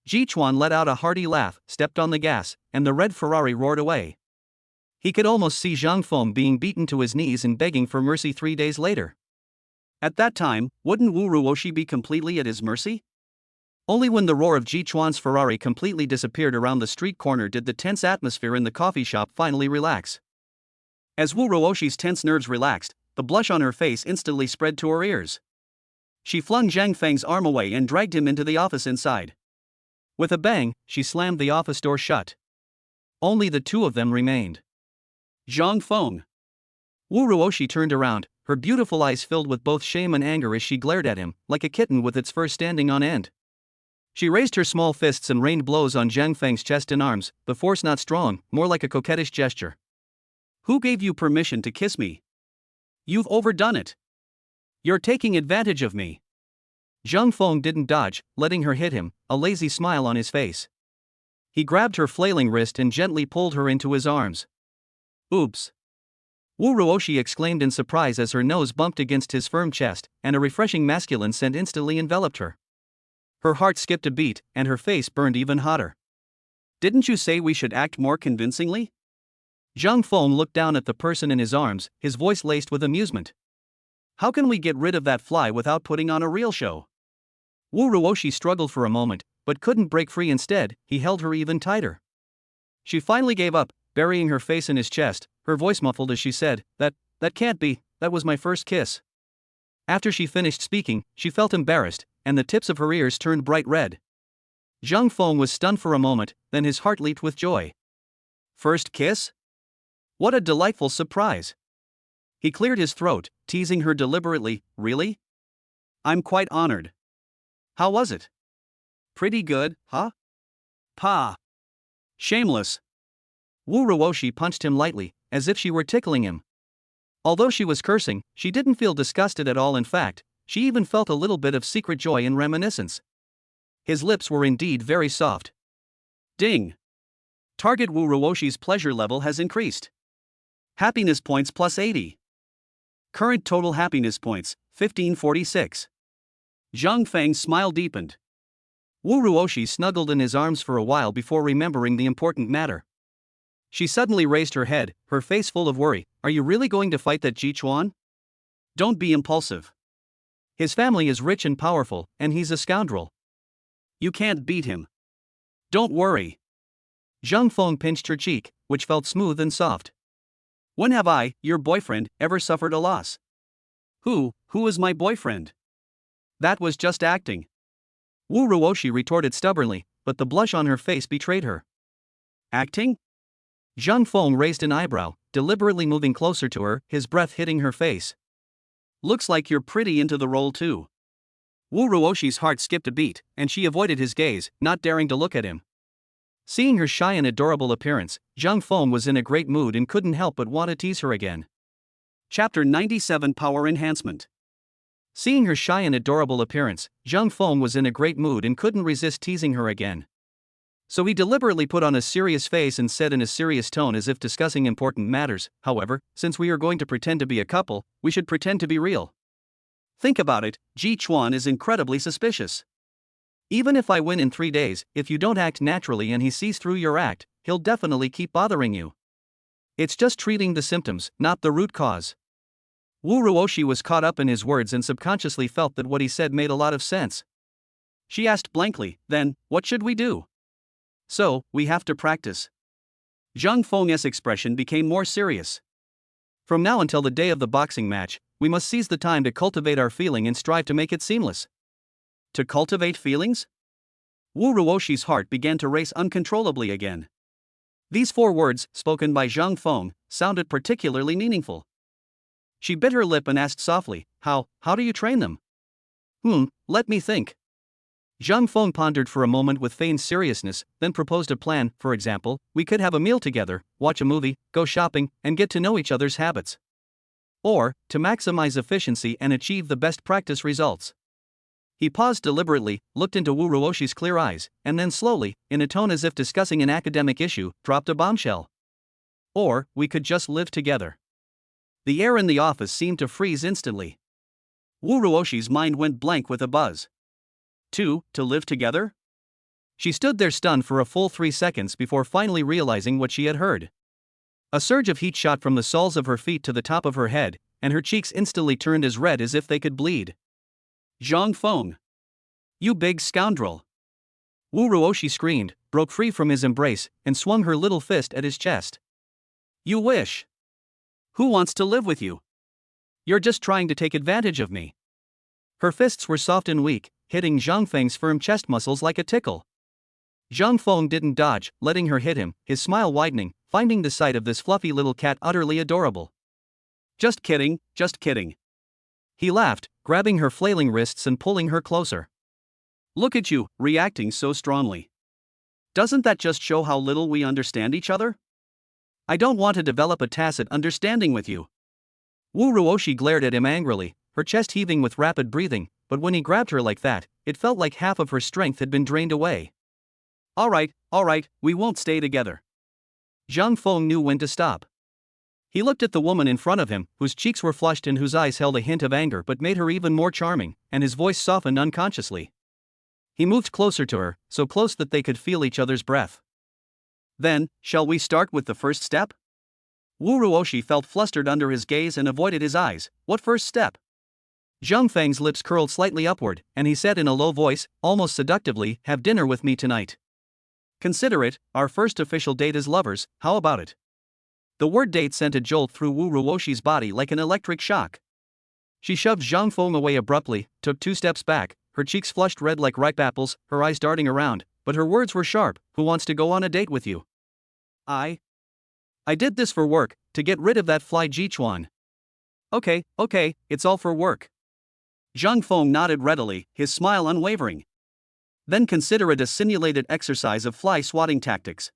Ji Chuan let out a hearty laugh, stepped on the gas, and the red Ferrari roared away. He could almost see Zhang Feng being beaten to his knees and begging for mercy 3 days later. At that time, wouldn't Wu Ruoshi be completely at his mercy? Only when the roar of Ji Chuan's Ferrari completely disappeared around the street corner did the tense atmosphere in the coffee shop finally relax. As Wu Ruoshi's tense nerves relaxed, the blush on her face instantly spread to her ears. She flung Zhang Feng's arm away and dragged him into the office inside. With a bang, she slammed the office door shut. Only the 2 of them remained. Zhang Feng. Wu Ruoshi turned around, her beautiful eyes filled with both shame and anger as she glared at him, like a kitten with its fur standing on end. She raised her small fists and rained blows on Zhang Feng's chest and arms, the force not strong, more like a coquettish gesture. Who gave you permission to kiss me? You've overdone it. You're taking advantage of me. Zhang Feng didn't dodge, letting her hit him, a lazy smile on his face. He grabbed her flailing wrist and gently pulled her into his arms. Oops. Wu Ruoshi exclaimed in surprise as her nose bumped against his firm chest, and a refreshing masculine scent instantly enveloped her. Her heart skipped a beat, and her face burned even hotter. Didn't you say we should act more convincingly? Zhang Feng looked down at the person in his arms, his voice laced with amusement. How can we get rid of that fly without putting on a real show? Wu Ruoshi struggled for a moment, but couldn't break free. Instead, he held her even tighter. She finally gave up, burying her face in his chest, her voice muffled as she said, That can't be, that was my first kiss. After she finished speaking, she felt embarrassed, and the tips of her ears turned bright red. Zhang Feng was stunned for a moment, then his heart leaped with joy. First kiss? What a delightful surprise. He cleared his throat, teasing her deliberately. Really? I'm quite honored. How was it? Pretty good, huh? Pa. Shameless. Wu Ruoshi punched him lightly, as if she were tickling him. Although she was cursing, she didn't feel disgusted at all. In fact, she even felt a little bit of secret joy and reminiscence. His lips were indeed very soft. Ding! Target Wu Ruoshi's pleasure level has increased. Happiness points plus 80. Current total happiness points, 1546. Zhang Feng's smile deepened. Wu Ruoshi snuggled in his arms for a while before remembering the important matter. She suddenly raised her head, her face full of worry. Are you really going to fight that Ji Chuan? Don't be impulsive. His family is rich and powerful, and he's a scoundrel. You can't beat him. Don't worry. Zhang Feng pinched her cheek, which felt smooth and soft. When have I, your boyfriend, ever suffered a loss? Who is my boyfriend? That was just acting. Wu Ruoshi retorted stubbornly, but the blush on her face betrayed her. Acting? Zhang Feng raised an eyebrow, deliberately moving closer to her, his breath hitting her face. Looks like you're pretty into the role too. Wu Ruoshi's heart skipped a beat, and she avoided his gaze, not daring to look at him. Seeing her shy and adorable appearance, Zhang Feng was in a great mood and couldn't help but want to tease her again. Chapter 97 Power Enhancement. Seeing her shy and adorable appearance, Zhang Feng was in a great mood and couldn't resist teasing her again. So he deliberately put on a serious face and said in a serious tone as if discussing important matters, however, since we are going to pretend to be a couple, we should pretend to be real. Think about it, Ji Chuan is incredibly suspicious. Even if I win in 3 days, if you don't act naturally and he sees through your act, he'll definitely keep bothering you. It's just treating the symptoms, not the root cause. Wu Ruoshi was caught up in his words and subconsciously felt that what he said made a lot of sense. She asked blankly, then, what should we do? So, we have to practice. Zhang Feng's expression became more serious. From now until the day of the boxing match, we must seize the time to cultivate our feeling and strive to make it seamless. To cultivate feelings? Wu Ruoshi's heart began to race uncontrollably again. These 4 words, spoken by Zhang Feng, sounded particularly meaningful. She bit her lip and asked softly, how do you train them? Let me think. Zhang Feng pondered for a moment with feigned seriousness, then proposed a plan. For example, we could have a meal together, watch a movie, go shopping, and get to know each other's habits. Or, to maximize efficiency and achieve the best practice results. He paused deliberately, looked into Wu Ruoshi's clear eyes, and then slowly, in a tone as if discussing an academic issue, dropped a bombshell. Or, we could just live together. The air in the office seemed to freeze instantly. Wu Ruoshi's mind went blank with a buzz. To live together? She stood there stunned for a full 3 seconds before finally realizing what she had heard. A surge of heat shot from the soles of her feet to the top of her head, and her cheeks instantly turned as red as if they could bleed. Zhang Feng! You big scoundrel! Wu Ruoshi screamed, broke free from his embrace, and swung her little fist at his chest. You wish! Who wants to live with you? You're just trying to take advantage of me. Her fists were soft and weak, hitting Zhang Feng's firm chest muscles like a tickle. Zhang Feng didn't dodge, letting her hit him, his smile widening, finding the sight of this fluffy little cat utterly adorable. Just kidding, just kidding. He laughed, grabbing her flailing wrists and pulling her closer. Look at you, reacting so strongly. Doesn't that just show how little we understand each other? I don't want to develop a tacit understanding with you. Wu Ruoshi glared at him angrily, her chest heaving with rapid breathing, but when he grabbed her like that, it felt like half of her strength had been drained away. All right, we won't stay together. Zhang Feng knew when to stop. He looked at the woman in front of him, whose cheeks were flushed and whose eyes held a hint of anger but made her even more charming, and his voice softened unconsciously. He moved closer to her, so close that they could feel each other's breath. Then, shall we start with the first step? Wu Ruoshi felt flustered under his gaze and avoided his eyes. What first step? Zhang Feng's lips curled slightly upward, and he said in a low voice, almost seductively, have dinner with me tonight. Consider it, our first official date as lovers, how about it? The word date sent a jolt through Wu Ruoshi's body like an electric shock. She shoved Zhang Feng away abruptly, took 2 steps back, her cheeks flushed red like ripe apples, her eyes darting around, but her words were sharp. Who wants to go on a date with you? I did this for work, to get rid of that fly Ji Chuan. Okay, it's all for work. Zhang Feng nodded readily, his smile unwavering. Then consider it a simulated exercise of fly swatting tactics.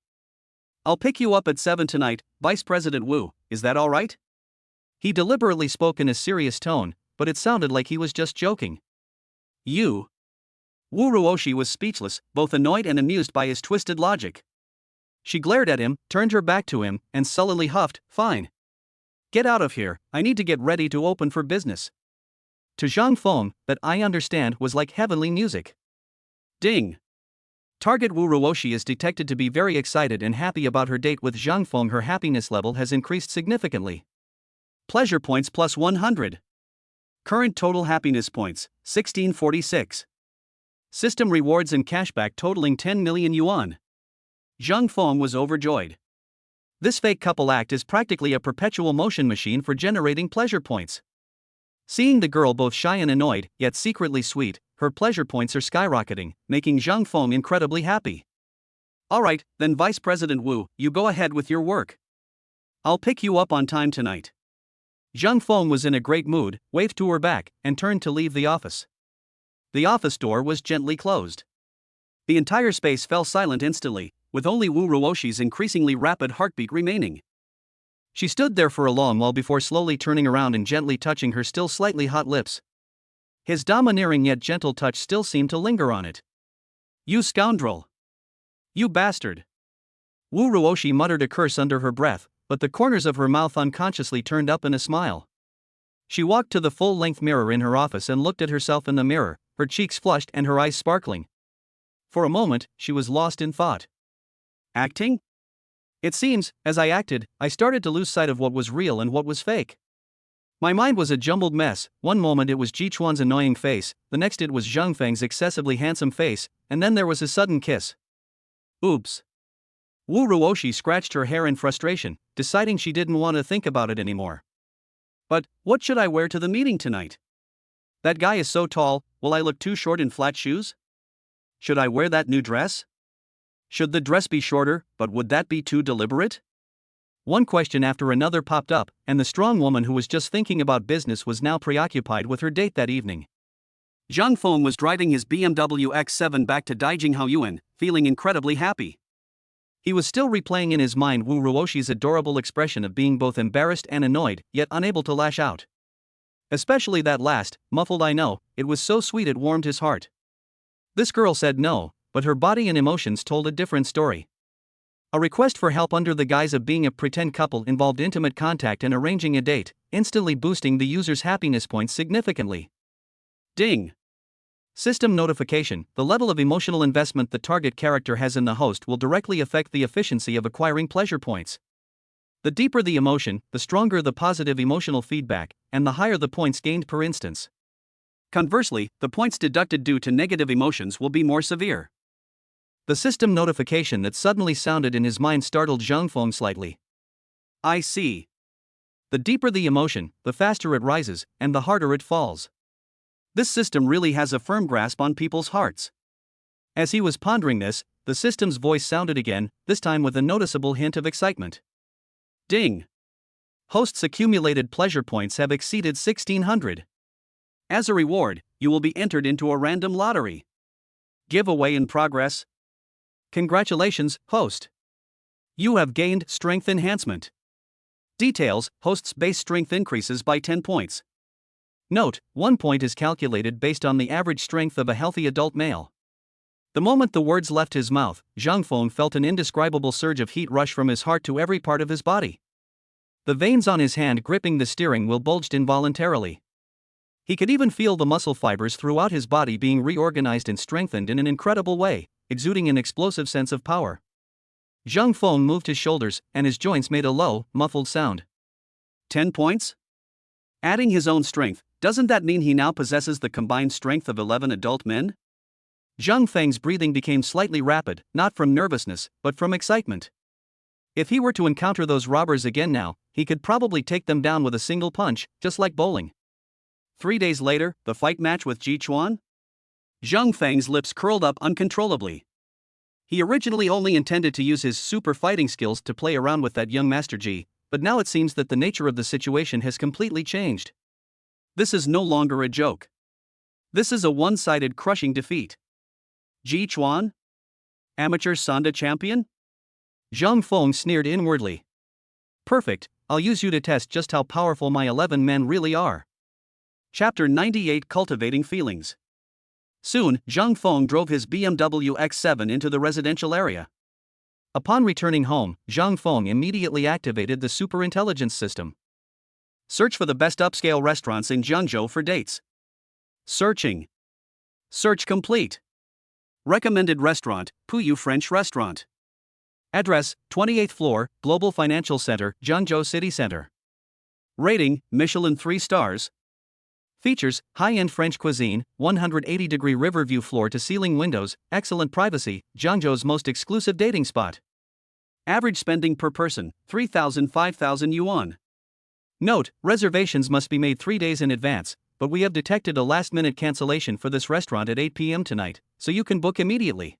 I'll pick you up at 7 tonight, Vice President Wu, is that all right? He deliberately spoke in a serious tone, but it sounded like he was just joking. You? Wu Ruoshi was speechless, both annoyed and amused by his twisted logic. She glared at him, turned her back to him, and sullenly huffed, fine. Get out of here, I need to get ready to open for business. To Zhang Feng, that I understand was like heavenly music. Ding! Target Wu Ruoshi is detected to be very excited and happy about her date with Zhang Feng. Her happiness level has increased significantly. Pleasure points plus 100. Current total happiness points, 1646. System rewards and cashback totaling 10 million yuan. Zhang Feng was overjoyed. This fake couple act is practically a perpetual motion machine for generating pleasure points. Seeing the girl both shy and annoyed, yet secretly sweet, her pleasure points are skyrocketing, making Zhang Feng incredibly happy. Alright, then Vice President Wu, you go ahead with your work. I'll pick you up on time tonight. Zhang Feng was in a great mood, waved to her back, and turned to leave the office. The office door was gently closed. The entire space fell silent instantly, with only Wu Ruoshi's increasingly rapid heartbeat remaining. She stood there for a long while before slowly turning around and gently touching her still slightly hot lips. His domineering yet gentle touch still seemed to linger on it. You scoundrel! You bastard! Wu Ruoshi muttered a curse under her breath, but the corners of her mouth unconsciously turned up in a smile. She walked to the full-length mirror in her office and looked at herself in the mirror, her cheeks flushed and her eyes sparkling. For a moment, she was lost in thought. Acting? It seems, as I acted, I started to lose sight of what was real and what was fake. My mind was a jumbled mess. One moment it was Ji Chuan's annoying face, the next it was Zhang Feng's excessively handsome face, and then there was his sudden kiss. Oops. Wu Ruoshi scratched her hair in frustration, deciding she didn't want to think about it anymore. But, what should I wear to the meeting tonight? That guy is so tall, will I look too short in flat shoes? Should I wear that new dress? Should the dress be shorter, but would that be too deliberate? One question after another popped up, and the strong woman who was just thinking about business was now preoccupied with her date that evening. Zhang Feng was driving his BMW X7 back to Daijing Haoyuan, feeling incredibly happy. He was still replaying in his mind Wu Ruoshi's adorable expression of being both embarrassed and annoyed, yet unable to lash out. Especially that last, muffled "I know," it was so sweet it warmed his heart. This girl said no, but her body and emotions told a different story. A request for help under the guise of being a pretend couple involved intimate contact and arranging a date, instantly boosting the user's happiness points significantly. Ding! System notification: the level of emotional investment the target character has in the host will directly affect the efficiency of acquiring pleasure points. The deeper the emotion, the stronger the positive emotional feedback, and the higher the points gained per instance. Conversely, the points deducted due to negative emotions will be more severe. The system notification that suddenly sounded in his mind startled Zhang Feng slightly. I see. The deeper the emotion, the faster it rises, and the harder it falls. This system really has a firm grasp on people's hearts. As he was pondering this, the system's voice sounded again, this time with a noticeable hint of excitement. Ding! Host's accumulated pleasure points have exceeded 1,600. As a reward, you will be entered into a random lottery. Giveaway in progress. Congratulations, host. You have gained strength enhancement. Details: host's base strength increases by 10 points. Note: 1 point is calculated based on the average strength of a healthy adult male. The moment the words left his mouth, Zhang Feng felt an indescribable surge of heat rush from his heart to every part of his body. The veins on his hand gripping the steering wheel bulged involuntarily. He could even feel the muscle fibers throughout his body being reorganized and strengthened in an incredible way, exuding an explosive sense of power. Zhang Feng moved his shoulders, and his joints made a low, muffled sound. 10 points? Adding his own strength, doesn't that mean he now possesses the combined strength of 11 adult men? Zhang Feng's breathing became slightly rapid, not from nervousness, but from excitement. If he were to encounter those robbers again now, he could probably take them down with a single punch, just like bowling. 3 days later, the fight match with Ji Chuan? Zhang Feng's lips curled up uncontrollably. He originally only intended to use his super fighting skills to play around with that young Master Ji, but now it seems that the nature of the situation has completely changed. This is no longer a joke. This is a one-sided crushing defeat. Ji Chuan? Amateur Sanda champion? Zhang Feng sneered inwardly. Perfect, I'll use you to test just how powerful my 11 men really are. Chapter 98: Cultivating Feelings. Soon, Zhang Feng drove his BMW X7 into the residential area. Upon returning home, Zhang Feng immediately activated the superintelligence system. Search for the best upscale restaurants in Jiangzhou for dates. Searching. Search complete. Recommended restaurant: Puyu French Restaurant. Address: 28th floor, Global Financial Center, Jiangzhou City Center. Rating: Michelin 3 stars. Features: high-end French cuisine, 180-degree river view, floor-to-ceiling windows, excellent privacy, Jiangzhou's most exclusive dating spot. Average spending per person: 3,000–5,000 yuan. Note: reservations must be made 3 days in advance, but we have detected a last-minute cancellation for this restaurant at 8 p.m. tonight, so you can book immediately.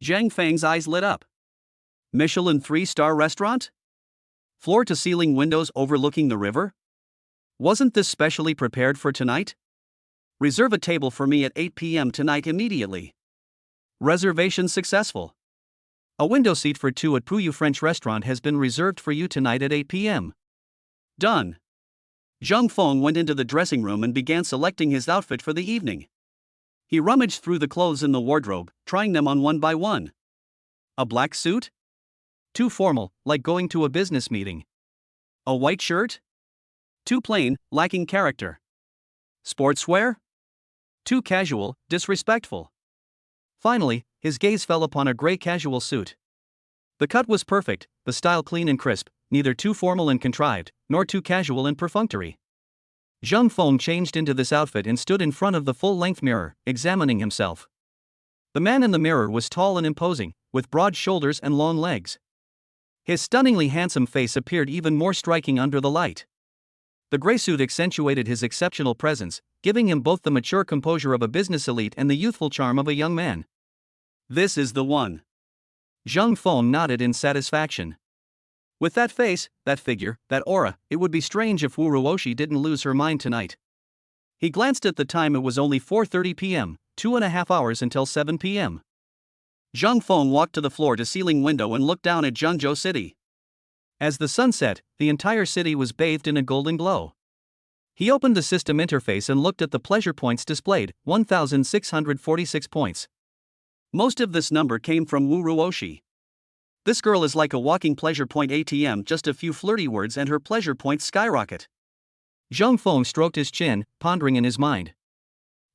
Zhang Feng's eyes lit up. Michelin 3-star restaurant? Floor-to-ceiling windows overlooking the river? Wasn't this specially prepared for tonight? Reserve a table for me at 8 p.m. tonight immediately. Reservation successful. A window seat for 2 at Puyu French Restaurant has been reserved for you tonight at 8 p.m. Done. Zhang Feng went into the dressing room and began selecting his outfit for the evening. He rummaged through the clothes in the wardrobe, trying them on one by one. A black suit? Too formal, like going to a business meeting. A white shirt? Too plain, lacking character. Sportswear? Too casual, disrespectful. Finally, his gaze fell upon a gray casual suit. The cut was perfect, the style clean and crisp, neither too formal and contrived, nor too casual and perfunctory. Zhang Feng changed into this outfit and stood in front of the full-length mirror, examining himself. The man in the mirror was tall and imposing, with broad shoulders and long legs. His stunningly handsome face appeared even more striking under the light. The gray suit accentuated his exceptional presence, giving him both the mature composure of a business elite and the youthful charm of a young man. This is the one. Zhang Feng nodded in satisfaction. With that face, that figure, that aura, it would be strange if Wu Ruoshi didn't lose her mind tonight. He glanced at the time. It was only 4:30 p.m., 2.5 hours until 7 p.m. Zhang Feng walked to the floor-to-ceiling window and looked down at Zhengzhou City. As the sun set, the entire city was bathed in a golden glow. He opened the system interface and looked at the pleasure points displayed, 1,646 points. Most of this number came from Wu Ruoshi. This girl is like a walking pleasure point ATM, just a few flirty words and her pleasure points skyrocket. Zhang Feng stroked his chin, pondering in his mind.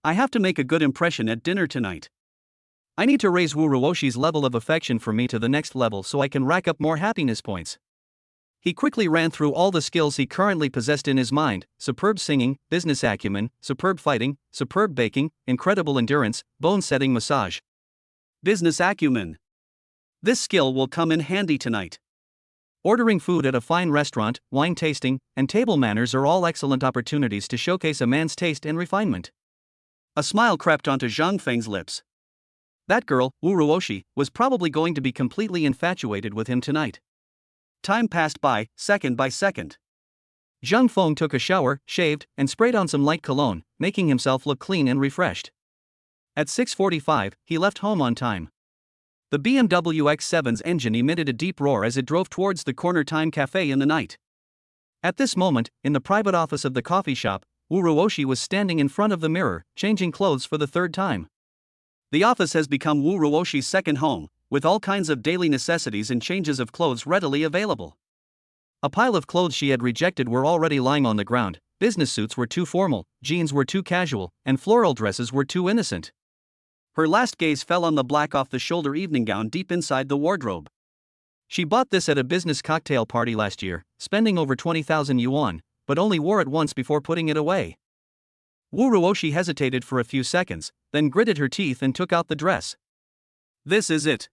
I have to make a good impression at dinner tonight. I need to raise Wu Ruoshi's level of affection for me to the next level so I can rack up more happiness points. He quickly ran through all the skills he currently possessed in his mind: superb singing, business acumen, superb fighting, superb baking, incredible endurance, bone-setting massage. Business acumen. This skill will come in handy tonight. Ordering food at a fine restaurant, wine tasting, and table manners are all excellent opportunities to showcase a man's taste and refinement. A smile crept onto Zhang Feng's lips. That girl, Wu Ruoshi, was probably going to be completely infatuated with him tonight. Time passed by, second by second. Zhang Feng took a shower, shaved, and sprayed on some light cologne, making himself look clean and refreshed. At 6:45, he left home on time. The BMW X7's engine emitted a deep roar as it drove towards the Corner Time Cafe in the night. At this moment, in the private office of the coffee shop, Wu Ruoshi was standing in front of the mirror, changing clothes for the third time. The office has become Wu Ruoshi's second home, with all kinds of daily necessities and changes of clothes readily available. A pile of clothes she had rejected were already lying on the ground. Business suits were too formal, jeans were too casual, and floral dresses were too innocent. Her last gaze fell on the black off-the-shoulder evening gown deep inside the wardrobe. She bought this at a business cocktail party last year, spending over 20,000 yuan, but only wore it once before putting it away. Wu Ruoshi hesitated for a few seconds, then gritted her teeth and took out the dress. This is it.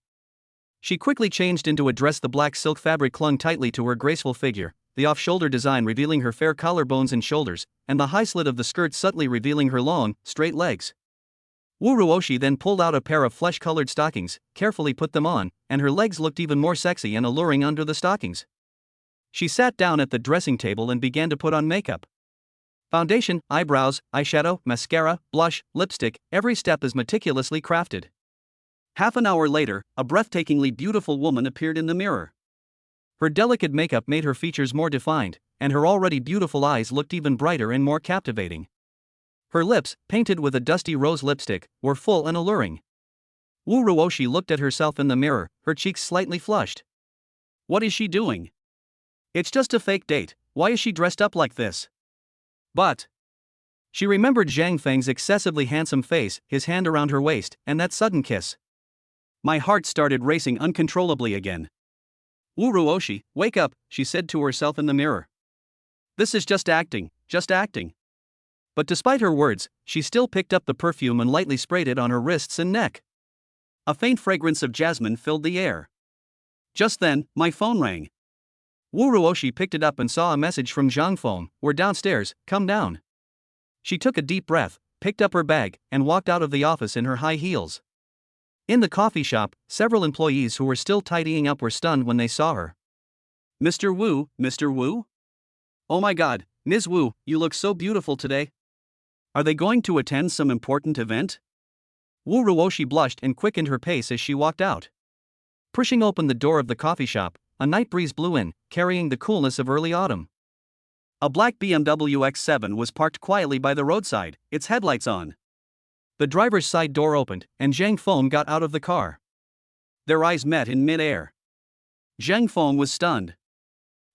She quickly changed into a dress. The black silk fabric clung tightly to her graceful figure, the off-shoulder design revealing her fair collarbones and shoulders, and the high slit of the skirt subtly revealing her long, straight legs. Wu Ruoshi then pulled out a pair of flesh-colored stockings, carefully put them on, and her legs looked even more sexy and alluring under the stockings. She sat down at the dressing table and began to put on makeup. Foundation, eyebrows, eyeshadow, mascara, blush, lipstick, every step is meticulously crafted. Half an hour later, a breathtakingly beautiful woman appeared in the mirror. Her delicate makeup made her features more defined, and her already beautiful eyes looked even brighter and more captivating. Her lips, painted with a dusty rose lipstick, were full and alluring. Wu Ruoshi looked at herself in the mirror, her cheeks slightly flushed. What is she doing? It's just a fake date. Why is she dressed up like this? But she remembered Zhang Feng's excessively handsome face, his hand around her waist, and that sudden kiss. My heart started racing uncontrollably again. Wu Ruoshi, wake up, she said to herself in the mirror. This is just acting, just acting. But despite her words, she still picked up the perfume and lightly sprayed it on her wrists and neck. A faint fragrance of jasmine filled the air. Just then, my phone rang. Wu Ruoshi picked it up and saw a message from Zhang Feng. We're downstairs, come down. She took a deep breath, picked up her bag, and walked out of the office in her high heels. In the coffee shop, several employees who were still tidying up were stunned when they saw her. Mr. Wu, Mr. Wu? Oh my god, Ms. Wu, you look so beautiful today. Are they going to attend some important event? Wu Ruoshi blushed and quickened her pace as she walked out. Pushing open the door of the coffee shop, a night breeze blew in, carrying the coolness of early autumn. A black BMW X7 was parked quietly by the roadside, its headlights on. The driver's side door opened, and Zhang Feng got out of the car. Their eyes met in mid-air. Zhang Feng was stunned.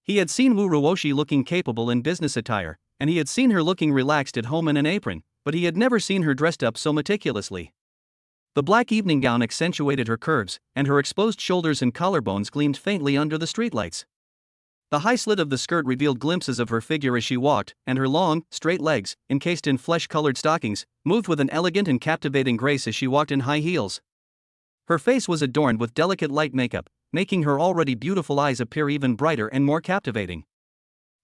He had seen Wu Ruoshi looking capable in business attire, and he had seen her looking relaxed at home in an apron, but he had never seen her dressed up so meticulously. The black evening gown accentuated her curves, and her exposed shoulders and collarbones gleamed faintly under the streetlights. The high slit of the skirt revealed glimpses of her figure as she walked, and her long, straight legs, encased in flesh-colored stockings, moved with an elegant and captivating grace as she walked in high heels. Her face was adorned with delicate light makeup, making her already beautiful eyes appear even brighter and more captivating.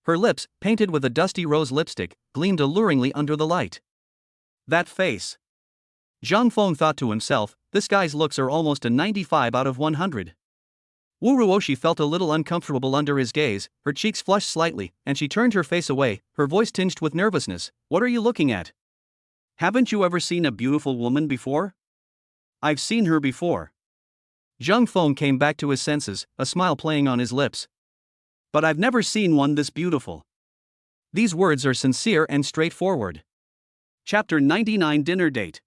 Her lips, painted with a dusty rose lipstick, gleamed alluringly under the light. That face! Zhang Feng thought to himself, this guy's looks are almost a 95 out of 100. Wu Ruoshi felt a little uncomfortable under his gaze, her cheeks flushed slightly, and she turned her face away, her voice tinged with nervousness. What are you looking at? Haven't you ever seen a beautiful woman before? I've seen her before. Zhang Feng came back to his senses, a smile playing on his lips. But I've never seen one this beautiful. These words are sincere and straightforward. Chapter 99 Dinner Date.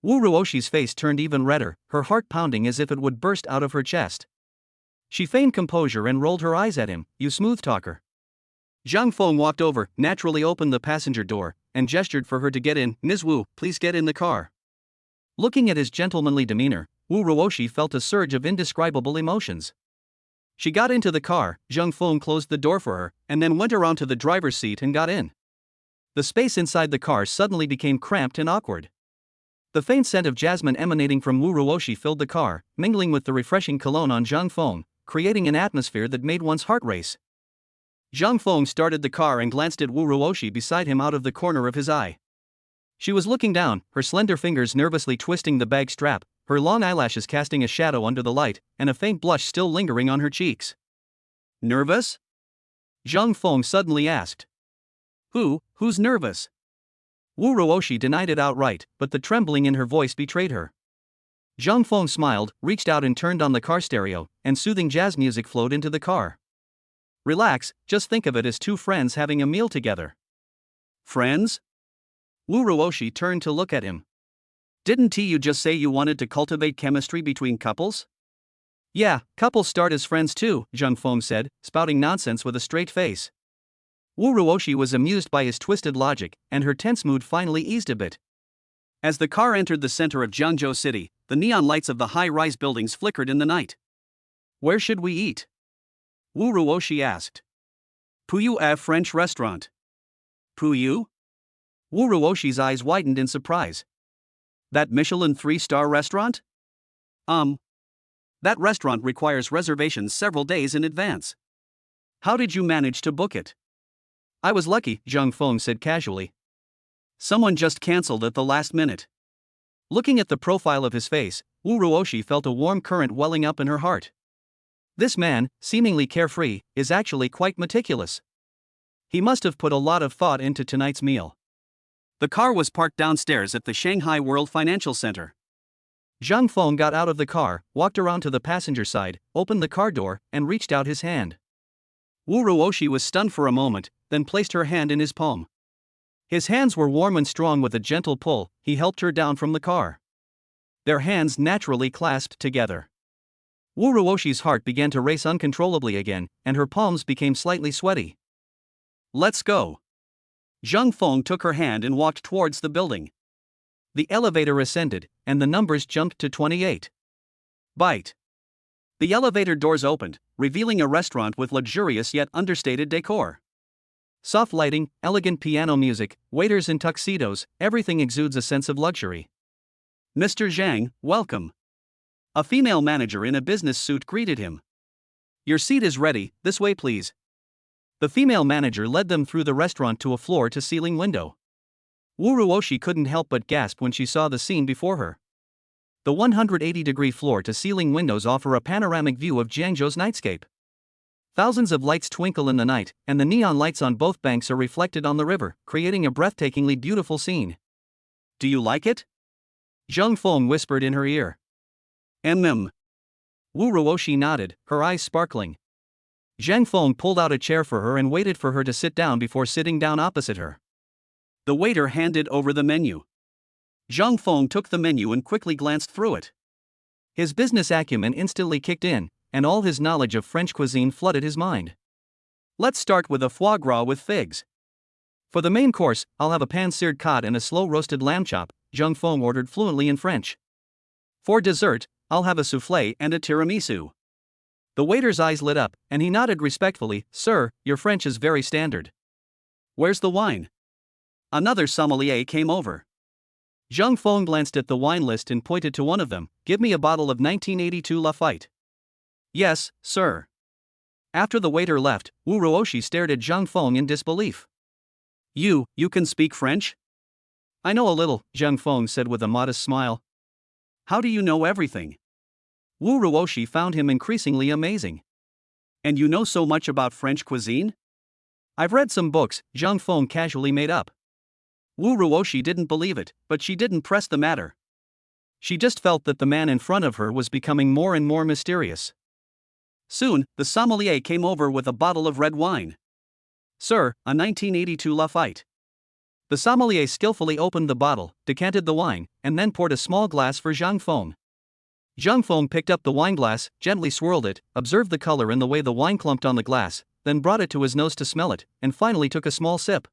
Wu Ruoshi's face turned even redder, her heart pounding as if it would burst out of her chest. She feigned composure and rolled her eyes at him. You smooth talker. Zhang Feng walked over, naturally opened the passenger door, and gestured for her to get in. Ms. Wu, please get in the car. Looking at his gentlemanly demeanor, Wu Ruoshi felt a surge of indescribable emotions. She got into the car, Zhang Feng closed the door for her, and then went around to the driver's seat and got in. The space inside the car suddenly became cramped and awkward. The faint scent of jasmine emanating from Wu Ruoshi filled the car, mingling with the refreshing cologne on Zhang Feng, creating an atmosphere that made one's heart race. Zhang Feng started the car and glanced at Wu Ruoshi beside him out of the corner of his eye. She was looking down, her slender fingers nervously twisting the bag strap, her long eyelashes casting a shadow under the light, and a faint blush still lingering on her cheeks. Nervous? Zhang Feng suddenly asked. Who's nervous? Wu Ruoshi denied it outright, but the trembling in her voice betrayed her. Zhang Feng smiled, reached out and turned on the car stereo, and soothing jazz music flowed into the car. Relax, just think of it as two friends having a meal together. Friends? Wu Ruoshi turned to look at him. Didn't you just say you wanted to cultivate chemistry between couples? Yeah, couples start as friends too, Zhang Feng said, spouting nonsense with a straight face. Wu Ruoshi was amused by his twisted logic, and her tense mood finally eased a bit. As the car entered the center of Jiangzhou City, the neon lights of the high-rise buildings flickered in the night. Where should we eat? Wu Ruoshi asked. Puyu a French restaurant. Puyu? Wu Ruoshi's eyes widened in surprise. That Michelin 3-star restaurant? That restaurant requires reservations several days in advance. How did you manage to book it? I was lucky, Zhang Feng said casually. Someone just cancelled at the last minute. Looking at the profile of his face, Wu Ruoshi felt a warm current welling up in her heart. This man, seemingly carefree, is actually quite meticulous. He must have put a lot of thought into tonight's meal. The car was parked downstairs at the Shanghai World Financial Center. Zhang Feng got out of the car, walked around to the passenger side, opened the car door, and reached out his hand. Wu Ruoshi was stunned for a moment, then placed her hand in his palm. His hands were warm and strong. With a gentle pull, he helped her down from the car. Their hands naturally clasped together. Wu Ruoshi's heart began to race uncontrollably again, and her palms became slightly sweaty. Let's go. Zhang Feng took her hand and walked towards the building. The elevator ascended, and the numbers jumped to 28. Bite. The elevator doors opened, revealing a restaurant with luxurious yet understated decor. Soft lighting, elegant piano music, waiters in tuxedos, everything exudes a sense of luxury. Mr. Zhang, welcome. A female manager in a business suit greeted him. Your seat is ready, this way please. The female manager led them through the restaurant to a floor-to-ceiling window. Wu Ruoshi couldn't help but gasp when she saw the scene before her. The 180-degree floor-to-ceiling windows offer a panoramic view of Jiangzhou's nightscape. Thousands of lights twinkle in the night, and the neon lights on both banks are reflected on the river, creating a breathtakingly beautiful scene. Do you like it? Zhang Feng whispered in her ear. Wu Ruoshi nodded, her eyes sparkling. Zhang Feng pulled out a chair for her and waited for her to sit down before sitting down opposite her. The waiter handed over the menu. Zhang Feng took the menu and quickly glanced through it. His business acumen instantly kicked in, and all his knowledge of French cuisine flooded his mind. Let's start with a foie gras with figs. For the main course, I'll have a pan-seared cod and a slow-roasted lamb chop, Zhang Feng ordered fluently in French. For dessert, I'll have a soufflé and a tiramisu. The waiter's eyes lit up, and he nodded respectfully. Sir, your French is very standard. Where's the wine? Another sommelier came over. Zhang Feng glanced at the wine list and pointed to one of them. Give me a bottle of 1982 Lafite. Yes, sir. After the waiter left, Wu Ruoshi stared at Zhang Feng in disbelief. You can speak French? I know a little, Zhang Feng said with a modest smile. How do you know everything? Wu Ruoshi found him increasingly amazing. And you know so much about French cuisine? I've read some books, Zhang Feng casually made up. Wu Ruoshi didn't believe it, but she didn't press the matter. She just felt that the man in front of her was becoming more and more mysterious. Soon, the sommelier came over with a bottle of red wine. Sir, a 1982 Lafite. The sommelier skillfully opened the bottle, decanted the wine, and then poured a small glass for Zhang Feng. Zhang Feng picked up the wineglass, gently swirled it, observed the color and the way the wine clumped on the glass, then brought it to his nose to smell it, and finally took a small sip.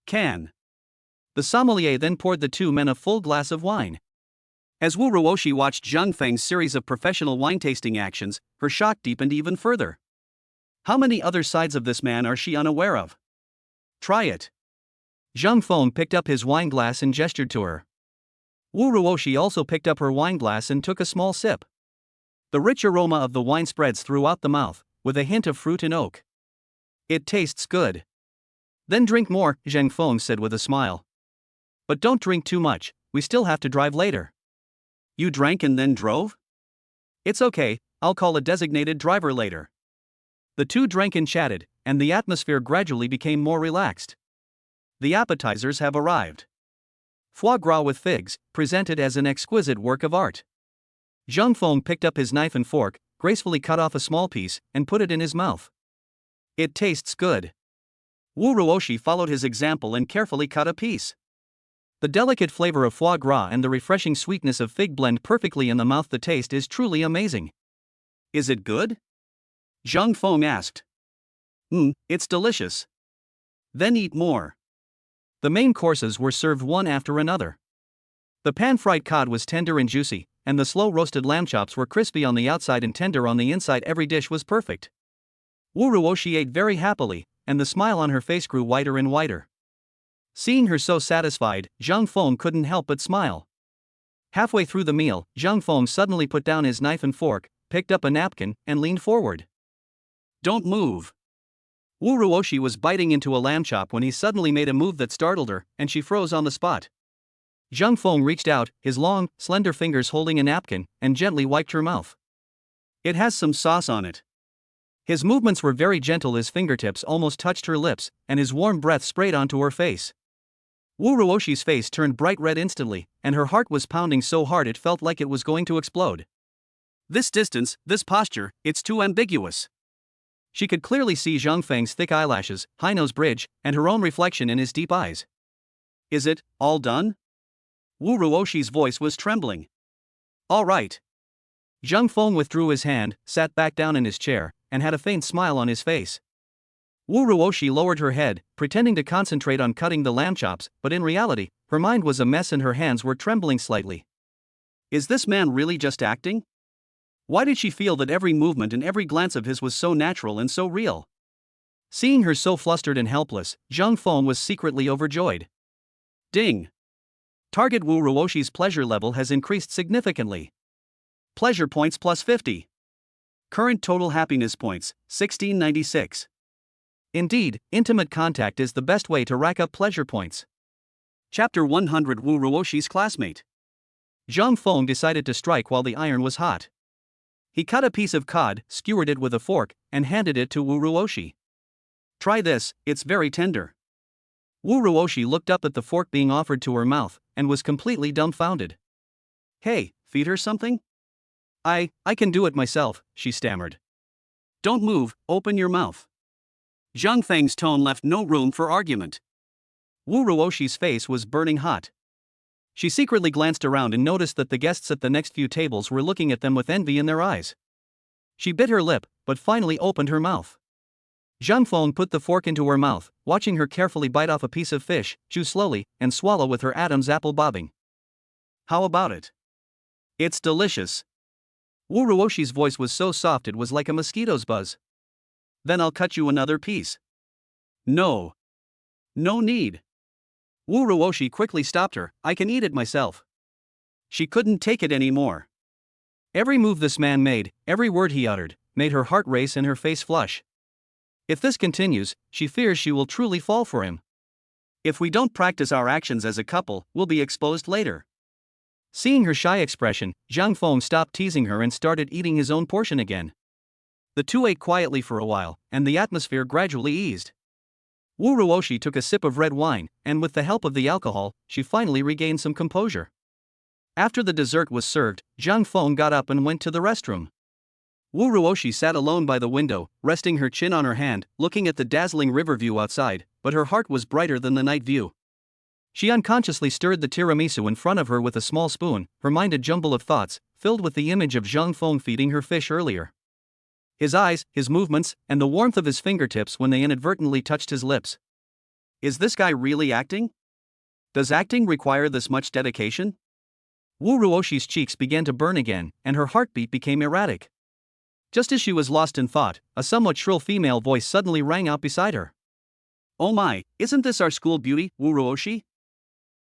Can. The sommelier then poured the two men a full glass of wine. As Wu Ruoshi watched Zhang Feng's series of professional wine tasting actions, her shock deepened even further. How many other sides of this man are she unaware of? Try it. Zhang Feng picked up his wine glass and gestured to her. Wu Ruoshi also picked up her wine glass and took a small sip. The rich aroma of the wine spreads throughout the mouth, with a hint of fruit and oak. It tastes good. Then drink more, Zhang Feng said with a smile. But don't drink too much, we still have to drive later. You drank and then drove? It's okay, I'll call a designated driver later. The two drank and chatted, and the atmosphere gradually became more relaxed. The appetizers have arrived. Foie gras with figs, presented as an exquisite work of art. Zhang Feng picked up his knife and fork, gracefully cut off a small piece, and put it in his mouth. It tastes good. Wu Ruoshi followed his example and carefully cut a piece. The delicate flavor of foie gras and the refreshing sweetness of fig blend perfectly in the mouth. The taste is truly amazing. Is it good? Zhang Feng asked. It's delicious. Then eat more. The main courses were served one after another. The pan-fried cod was tender and juicy, and the slow-roasted lamb chops were crispy on the outside and tender on the inside. Every dish was perfect. Wu Ruoshi ate very happily, and the smile on her face grew wider and wider. Seeing her so satisfied, Zhang Feng couldn't help but smile. Halfway through the meal, Zhang Feng suddenly put down his knife and fork, picked up a napkin, and leaned forward. Don't move. Wu Ruoshi was biting into a lamb chop when he suddenly made a move that startled her, and she froze on the spot. Zhang Feng reached out, his long, slender fingers holding a napkin, and gently wiped her mouth. It has some sauce on it. His movements were very gentle, his fingertips almost touched her lips, and his warm breath sprayed onto her face. Wu Ruoshi's face turned bright red instantly, and her heart was pounding so hard it felt like it was going to explode. This distance, this posture, it's too ambiguous. She could clearly see Zhang Feng's thick eyelashes, high nose bridge, and her own reflection in his deep eyes. Is it all done? Wu Ruoshi's voice was trembling. All right. Zhang Feng withdrew his hand, sat back down in his chair, and had a faint smile on his face. Wu Ruoshi lowered her head, pretending to concentrate on cutting the lamb chops, but in reality, her mind was a mess and her hands were trembling slightly. Is this man really just acting? Why did she feel that every movement and every glance of his was so natural and so real? Seeing her so flustered and helpless, Zhang Feng was secretly overjoyed. Ding! Target Wu Ruoshi's pleasure level has increased significantly. Pleasure points plus 50. Current total happiness points, 1696. Indeed, intimate contact is the best way to rack up pleasure points. Chapter 100 Wu Ruoshi's classmate. Zhang Feng decided to strike while the iron was hot. He cut a piece of cod, skewered it with a fork, and handed it to Wu Ruoshi. Try this, it's very tender. Wu Ruoshi looked up at the fork being offered to her mouth, and was completely dumbfounded. Hey, feed her something? I can do it myself, she stammered. Don't move, open your mouth. Zhang Feng's tone left no room for argument. Wu Ruoshi's face was burning hot. She secretly glanced around and noticed that the guests at the next few tables were looking at them with envy in their eyes. She bit her lip, but finally opened her mouth. Zhang Feng put the fork into her mouth, watching her carefully bite off a piece of fish, chew slowly, and swallow with her Adam's apple bobbing. How about it? It's delicious. Wu Ruoshi's voice was so soft it was like a mosquito's buzz. Then I'll cut you another piece. No. No need. Wu Ruoshi quickly stopped her. I can eat it myself. She couldn't take it anymore. Every move this man made, every word he uttered, made her heart race and her face flush. If this continues, she fears she will truly fall for him. If we don't practice our actions as a couple, we'll be exposed later. Seeing her shy expression, Zhang Feng stopped teasing her and started eating his own portion again. The two ate quietly for a while, and the atmosphere gradually eased. Wu Ruoshi took a sip of red wine, and with the help of the alcohol, she finally regained some composure. After the dessert was served, Zhang Feng got up and went to the restroom. Wu Ruoshi sat alone by the window, resting her chin on her hand, looking at the dazzling river view outside, but her heart was brighter than the night view. She unconsciously stirred the tiramisu in front of her with a small spoon, her mind a jumble of thoughts, filled with the image of Zhang Feng feeding her fish earlier. His eyes, his movements, and the warmth of his fingertips when they inadvertently touched his lips. Is this guy really acting? Does acting require this much dedication? Wu Ruoshi's cheeks began to burn again, and her heartbeat became erratic. Just as she was lost in thought, a somewhat shrill female voice suddenly rang out beside her. Oh my, isn't this our school beauty, Wu Ruoshi?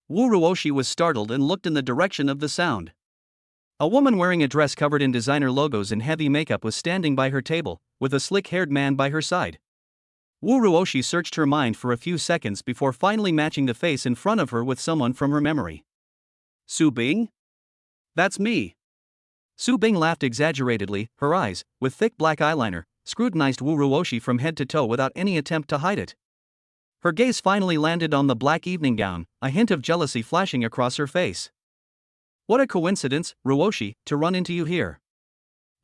Wu Ruoshi was startled and looked in the direction of the sound. A woman wearing a dress covered in designer logos and heavy makeup was standing by her table, with a slick-haired man by her side. Wu Ruoshi searched her mind for a few seconds before finally matching the face in front of her with someone from her memory. Su Bing? That's me. Su Bing laughed exaggeratedly, her eyes, with thick black eyeliner, scrutinized Wu Ruoshi from head to toe without any attempt to hide it. Her gaze finally landed on the black evening gown, a hint of jealousy flashing across her face. What a coincidence, Ruoshi, to run into you here.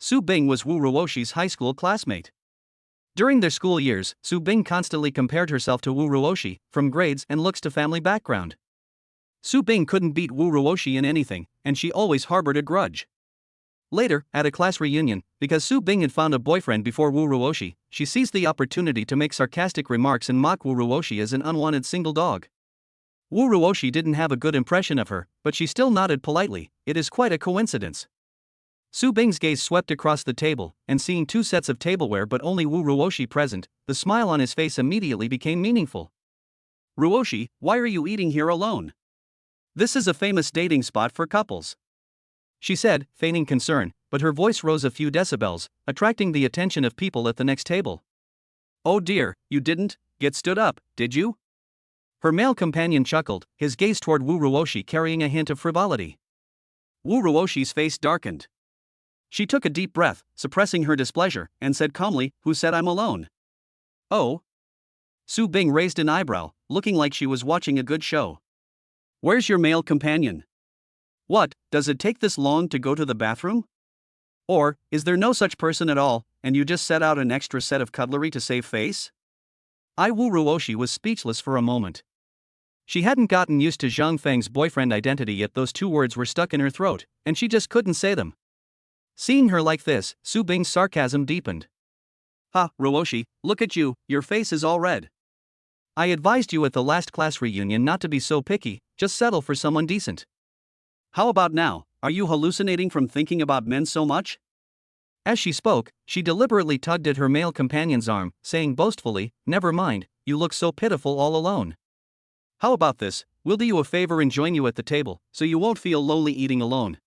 Su Bing was Wu Ruoshi's high school classmate. During their school years, Su Bing constantly compared herself to Wu Ruoshi, from grades and looks to family background. Su Bing couldn't beat Wu Ruoshi in anything, and she always harbored a grudge. Later, at a class reunion, because Su Bing had found a boyfriend before Wu Ruoshi, she seized the opportunity to make sarcastic remarks and mock Wu Ruoshi as an unwanted single dog. Wu Ruoshi didn't have a good impression of her, but she still nodded politely. It is quite a coincidence. Su Bing's gaze swept across the table, and seeing two sets of tableware but only Wu Ruoshi present, the smile on his face immediately became meaningful. Ruoshi, why are you eating here alone? This is a famous dating spot for couples. She said, feigning concern, but her voice rose a few decibels, attracting the attention of people at the next table. Oh dear, you didn't get stood up, did you? Her male companion chuckled, his gaze toward Wu Ruoshi carrying a hint of frivolity. Wu Ruoshi's face darkened. She took a deep breath, suppressing her displeasure, and said calmly, Who said I'm alone? Oh? Su Bing raised an eyebrow, looking like she was watching a good show. Where's your male companion? What, does it take this long to go to the bathroom? Or, is there no such person at all, and you just set out an extra set of cutlery to save face? Wu Ruoshi was speechless for a moment. She hadn't gotten used to Zhang Feng's boyfriend identity yet those two words were stuck in her throat, and she just couldn't say them. Seeing her like this, Su Bing's sarcasm deepened. Ha, Ruoshi, look at you, your face is all red. I advised you at the last class reunion not to be so picky, just settle for someone decent. How about now, are you hallucinating from thinking about men so much? As she spoke, she deliberately tugged at her male companion's arm, saying boastfully, Never mind, you look so pitiful all alone. How about this, we'll do you a favor and join you at the table, so you won't feel lonely eating alone.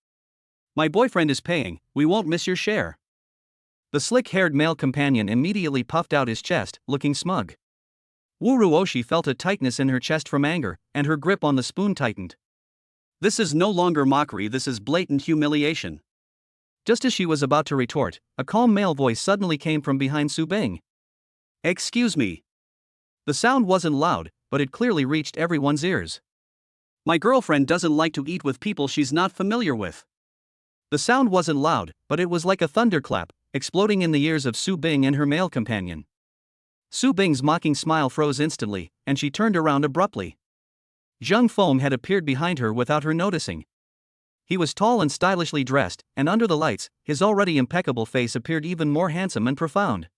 My boyfriend is paying, we won't miss your share. The slick-haired male companion immediately puffed out his chest, looking smug. Wu Ruoshi felt a tightness in her chest from anger, and her grip on the spoon tightened. This is no longer mockery, this is blatant humiliation. Just as she was about to retort, a calm male voice suddenly came from behind Su Bing. Excuse me. The sound wasn't loud, but it clearly reached everyone's ears. My girlfriend doesn't like to eat with people she's not familiar with. The sound wasn't loud, but it was like a thunderclap, exploding in the ears of Su Bing and her male companion. Su Bing's mocking smile froze instantly, and she turned around abruptly. Zhang Feng had appeared behind her without her noticing. He was tall and stylishly dressed, and under the lights, his already impeccable face appeared even more handsome and profound.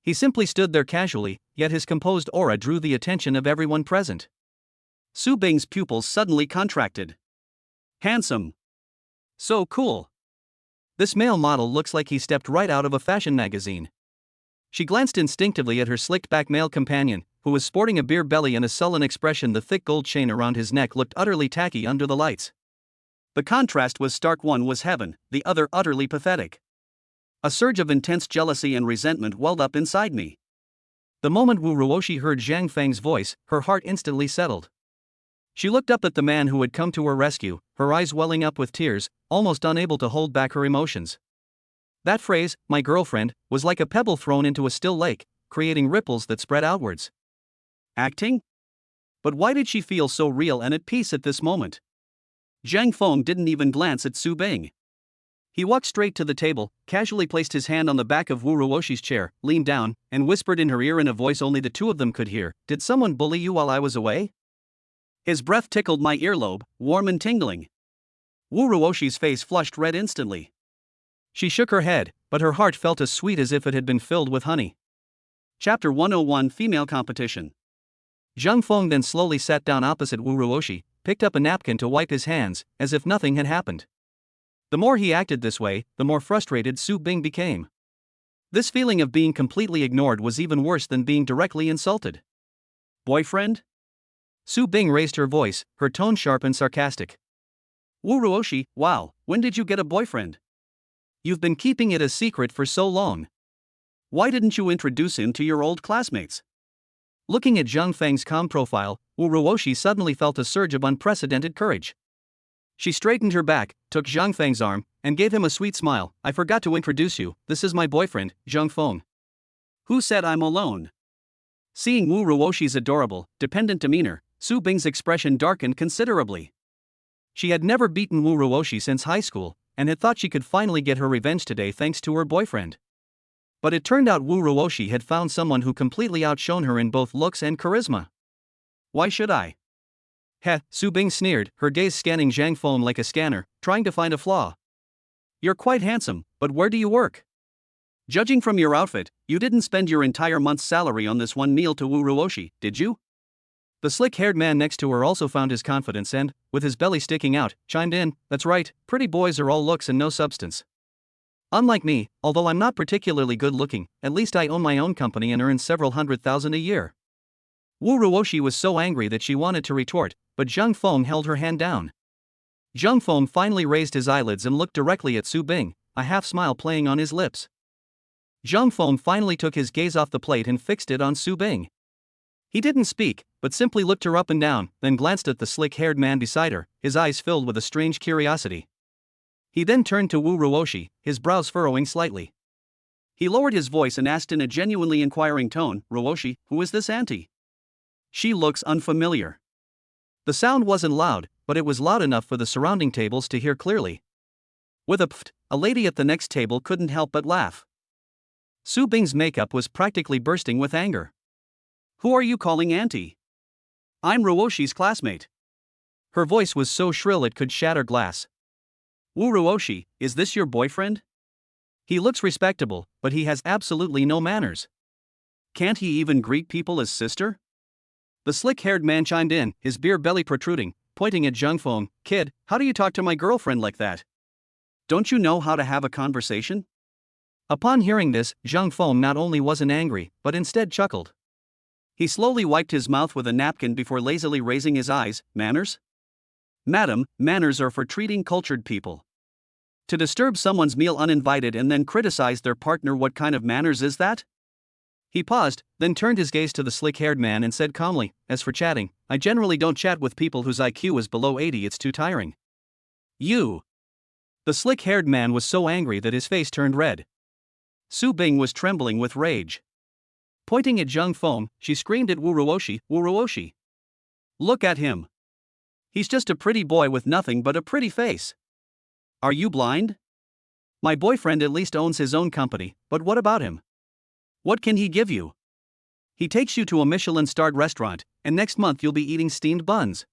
He simply stood there casually, yet his composed aura drew the attention of everyone present. Su Bing's pupils suddenly contracted. Handsome. So cool. This male model looks like he stepped right out of a fashion magazine. She glanced instinctively at her slicked-back male companion, who was sporting a beer belly and a sullen expression. The thick gold chain around his neck looked utterly tacky under the lights. The contrast was stark. One was heaven, the other utterly pathetic. A surge of intense jealousy and resentment welled up inside me. The moment Wu Ruoshi heard Zhang Feng's voice, her heart instantly settled. She looked up at the man who had come to her rescue, her eyes welling up with tears, almost unable to hold back her emotions. That phrase, "my girlfriend," was like a pebble thrown into a still lake, creating ripples that spread outwards. Acting? But why did she feel so real and at peace at this moment? Zhang Feng didn't even glance at Su Bing. He walked straight to the table, casually placed his hand on the back of Wu Ruoshi's chair, leaned down, and whispered in her ear in a voice only the two of them could hear, "Did someone bully you while I was away?" His breath tickled my earlobe, warm and tingling. Wu Ruoshi's face flushed red instantly. She shook her head, but her heart felt as sweet as if it had been filled with honey. Chapter 101 Female Competition. Zhang Feng then slowly sat down opposite Wu Ruoshi, picked up a napkin to wipe his hands, as if nothing had happened. The more he acted this way, the more frustrated Su Bing became. This feeling of being completely ignored was even worse than being directly insulted. Boyfriend? Su Bing raised her voice, her tone sharp and sarcastic. Wu Ruoshi, wow, when did you get a boyfriend? You've been keeping it a secret for so long. Why didn't you introduce him to your old classmates? Looking at Zhang Feng's calm profile, Wu Ruoshi suddenly felt a surge of unprecedented courage. She straightened her back, took Zhang Feng's arm, and gave him a sweet smile. "I forgot to introduce you, this is my boyfriend, Zhang Feng." "Who said I'm alone?" Seeing Wu Ruoshi's adorable, dependent demeanor, Su Bing's expression darkened considerably. She had never beaten Wu Ruoshi since high school, and had thought she could finally get her revenge today thanks to her boyfriend. But it turned out Wu Ruoshi had found someone who completely outshone her in both looks and charisma. "Why should I?" "Heh," Su Bing sneered, her gaze scanning Zhang Feng like a scanner, trying to find a flaw. "You're quite handsome, but where do you work? Judging from your outfit, you didn't spend your entire month's salary on this one meal to Wu Ruoshi, did you?" The slick-haired man next to her also found his confidence and, with his belly sticking out, chimed in, "That's right, pretty boys are all looks and no substance. Unlike me, although I'm not particularly good-looking, at least I own my own company and earn several $100,000 a year." Wu Ruoshi was so angry that she wanted to retort, but Zhang Feng held her hand down. Zhang Feng finally raised his eyelids and looked directly at Su Bing, a half-smile playing on his lips. Zhang Feng finally took his gaze off the plate and fixed it on Su Bing. He didn't speak, but simply looked her up and down, then glanced at the slick-haired man beside her, his eyes filled with a strange curiosity. He then turned to Wu Ruoshi, his brows furrowing slightly. He lowered his voice and asked in a genuinely inquiring tone, "Ruoshi, who is this auntie? She looks unfamiliar." The sound wasn't loud, but it was loud enough for the surrounding tables to hear clearly. With a pft, a lady at the next table couldn't help but laugh. Su Bing's makeup was practically bursting with anger. "Who are you calling auntie? I'm Ruoshi's classmate." Her voice was so shrill it could shatter glass. "Wu Ruoshi, is this your boyfriend? He looks respectable, but he has absolutely no manners. Can't he even greet people as sister?" The slick-haired man chimed in, his beer belly protruding, pointing at Zhang Feng. "Kid, how do you talk to my girlfriend like that? Don't you know how to have a conversation?" Upon hearing this, Zhang Feng not only wasn't angry, but instead chuckled. He slowly wiped his mouth with a napkin before lazily raising his eyes. "Manners? Madam, manners are for treating cultured people. To disturb someone's meal uninvited and then criticize their partner, what kind of manners is that?" He paused, then turned his gaze to the slick-haired man and said calmly, "As for chatting, I generally don't chat with people whose IQ is below 80, it's too tiring." "You!" The slick-haired man was so angry that his face turned red. Su Bing was trembling with rage. Pointing at Zhang Feng, she screamed at Wu Ruoshi, "Wu Ruoshi! Look at him! He's just a pretty boy with nothing but a pretty face. Are you blind? My boyfriend at least owns his own company, but what about him? What can he give you? He takes you to a Michelin-starred restaurant, and next month you'll be eating steamed buns."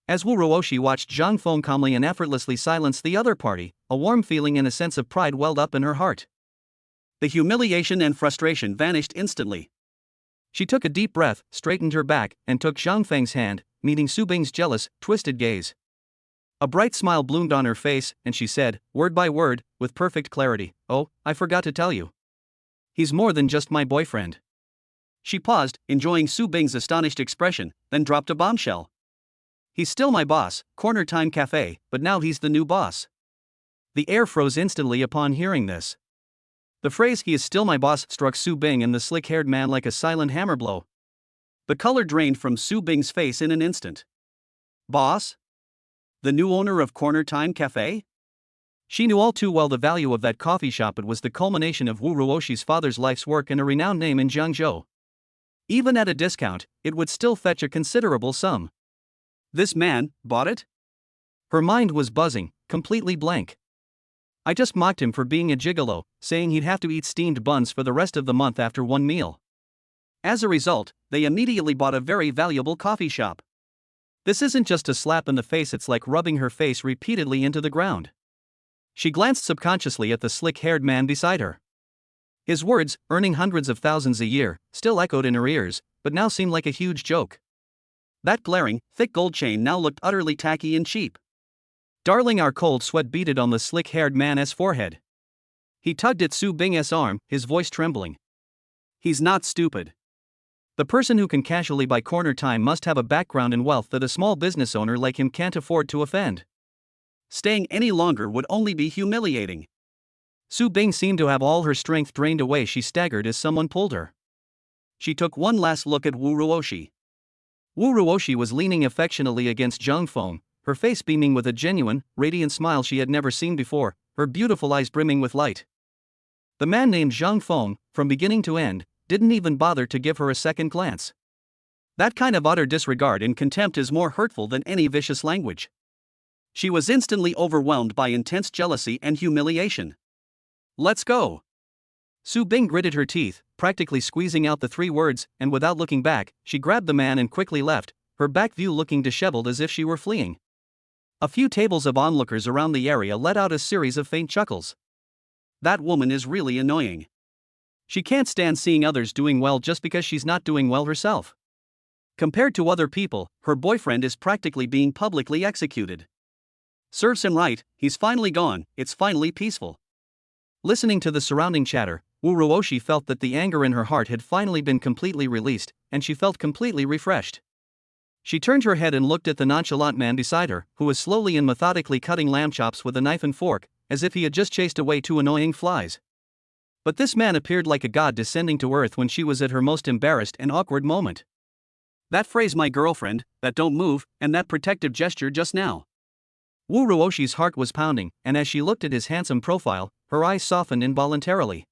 As Wu Ruoshi watched Zhang Feng calmly and effortlessly silence the other party, a warm feeling and a sense of pride welled up in her heart. The humiliation and frustration vanished instantly. She took a deep breath, straightened her back, and took Zhang Feng's hand, meeting Su Bing's jealous, twisted gaze. A bright smile bloomed on her face, and she said, word by word, with perfect clarity, "Oh, I forgot to tell you. He's more than just my boyfriend." She paused, enjoying Su Bing's astonished expression, then dropped a bombshell. "He's still my boss, Corner Time Cafe, but now he's the new boss." The air froze instantly upon hearing this. The phrase "he is still my boss" struck Su Bing and the slick-haired man like a silent hammer blow. The color drained from Su Bing's face in an instant. Boss? The new owner of Corner Time Cafe? She knew all too well the value of that coffee shop. It was the culmination of Wu Ruoshi's father's life's work and a renowned name in Jiangzhou. Even at a discount, it would still fetch a considerable sum. This man bought it? Her mind was buzzing, completely blank. I just mocked him for being a gigolo, saying he'd have to eat steamed buns for the rest of the month after one meal. As a result, they immediately bought a very valuable coffee shop. This isn't just a slap in the face, it's like rubbing her face repeatedly into the ground. She glanced subconsciously at the slick-haired man beside her. His words, earning hundreds of thousands a year, still echoed in her ears, but now seemed like a huge joke. That glaring, thick gold chain now looked utterly tacky and cheap. Darling, our cold sweat beaded on the slick-haired man's forehead. He tugged at Su Bing's arm, his voice trembling. He's not stupid. The person who can casually buy Corner Time must have a background in wealth that a small business owner like him can't afford to offend. Staying any longer would only be humiliating. Su Bing seemed to have all her strength drained away. She staggered as someone pulled her. She took one last look at Wu Ruoshi. Wu Ruoshi was leaning affectionately against Zhang Feng, her face beaming with a genuine, radiant smile she had never seen before, her beautiful eyes brimming with light. The man named Zhang Feng, from beginning to end, didn't even bother to give her a second glance. That kind of utter disregard and contempt is more hurtful than any vicious language. She was instantly overwhelmed by intense jealousy and humiliation. Let's go. Su Bing gritted her teeth, practically squeezing out the three words, and without looking back, she grabbed the man and quickly left, her back view looking disheveled as if she were fleeing. A few tables of onlookers around the area let out a series of faint chuckles. That woman is really annoying. She can't stand seeing others doing well just because she's not doing well herself. Compared to other people, her boyfriend is practically being publicly executed. Serves him right, he's finally gone, it's finally peaceful. Listening to the surrounding chatter, Wu Ruoshi felt that the anger in her heart had finally been completely released, and she felt completely refreshed. She turned her head and looked at the nonchalant man beside her, who was slowly and methodically cutting lamb chops with a knife and fork, as if he had just chased away two annoying flies. But this man appeared like a god descending to earth when she was at her most embarrassed and awkward moment. That phrase "my girlfriend," that "don't move," and that protective gesture just now. Wu Ruoshi's heart was pounding, and as she looked at his handsome profile, her eyes softened involuntarily.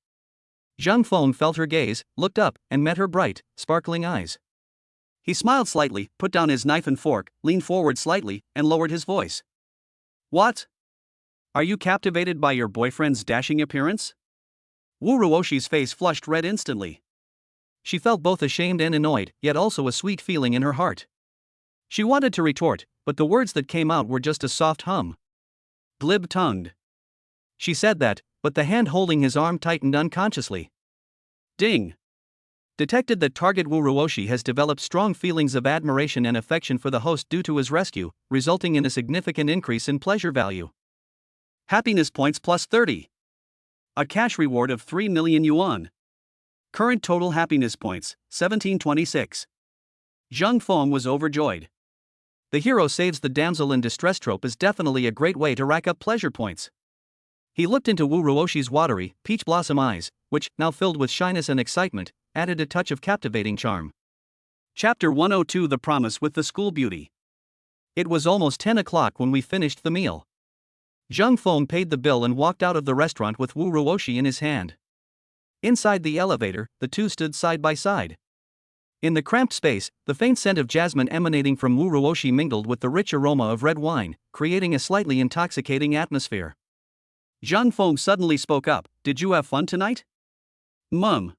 Zhang Feng felt her gaze, looked up, and met her bright, sparkling eyes. He smiled slightly, put down his knife and fork, leaned forward slightly, and lowered his voice. What? Are you captivated by your boyfriend's dashing appearance? Wu Ruoshi's face flushed red instantly. She felt both ashamed and annoyed, yet also a sweet feeling in her heart. She wanted to retort, but the words that came out were just a soft hum. Glib-tongued. She said that, but the hand holding his arm tightened unconsciously. Ding. Detected that target. Wu Ruoshi has developed strong feelings of admiration and affection for the host due to his rescue, resulting in a significant increase in pleasure value. Happiness points plus 30. A cash reward of 3 million yuan. Current total happiness points, 1726. Zhang Feng was overjoyed. The hero saves the damsel in distress trope is definitely a great way to rack up pleasure points. He looked into Wu Ruoshi's watery, peach blossom eyes, which, now filled with shyness and excitement, added a touch of captivating charm. Chapter 102: The Promise with the School Beauty. It was almost 10 o'clock when we finished the meal. Zhang Feng paid the bill and walked out of the restaurant with Wu Ruoshi in his hand. Inside the elevator, the two stood side by side. In the cramped space, the faint scent of jasmine emanating from Wu Ruoshi mingled with the rich aroma of red wine, creating a slightly intoxicating atmosphere. Zhang Feng suddenly spoke up, "Did you have fun tonight?" "Mum."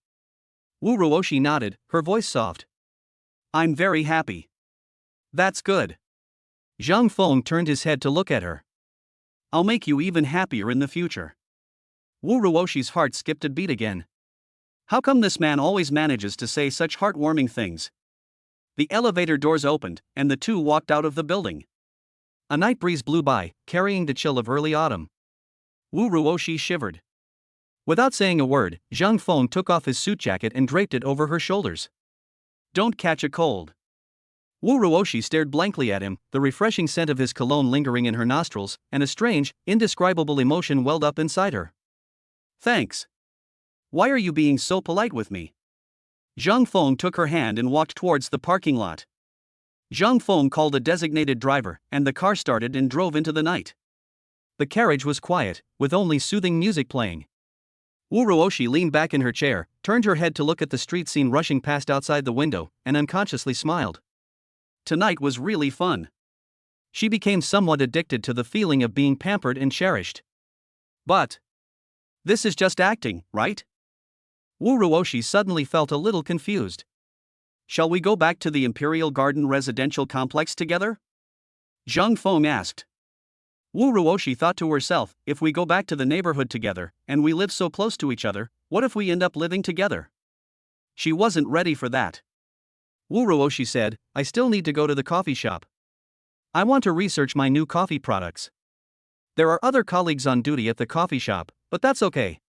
Wu Ruoshi nodded, her voice soft. "I'm very happy." "That's good." Zhang Feng turned his head to look at her. "I'll make you even happier in the future." Wu Ruoshi's heart skipped a beat again. How come this man always manages to say such heartwarming things? The elevator doors opened, and the two walked out of the building. A night breeze blew by, carrying the chill of early autumn. Wu Ruoshi shivered. Without saying a word, Zhang Feng took off his suit jacket and draped it over her shoulders. Don't catch a cold. Wu Ruoshi stared blankly at him, the refreshing scent of his cologne lingering in her nostrils, and a strange, indescribable emotion welled up inside her. Thanks. Why are you being so polite with me? Zhang Feng took her hand and walked towards the parking lot. Zhang Feng called a designated driver, and the car started and drove into the night. The carriage was quiet, with only soothing music playing. Wu Ruoshi leaned back in her chair, turned her head to look at the street scene rushing past outside the window, and unconsciously smiled. Tonight was really fun. She became somewhat addicted to the feeling of being pampered and cherished. But this is just acting, right? Wu Ruoshi suddenly felt a little confused. Shall we go back to the Imperial Garden residential complex together? Zhang Feng asked. Wu Ruoshi thought to herself, if we go back to the neighborhood together, and we live so close to each other, what if we end up living together? She wasn't ready for that. Wu Ruoshi said, I still need to go to the coffee shop. I want to research my new coffee products. There are other colleagues on duty at the coffee shop, but that's okay.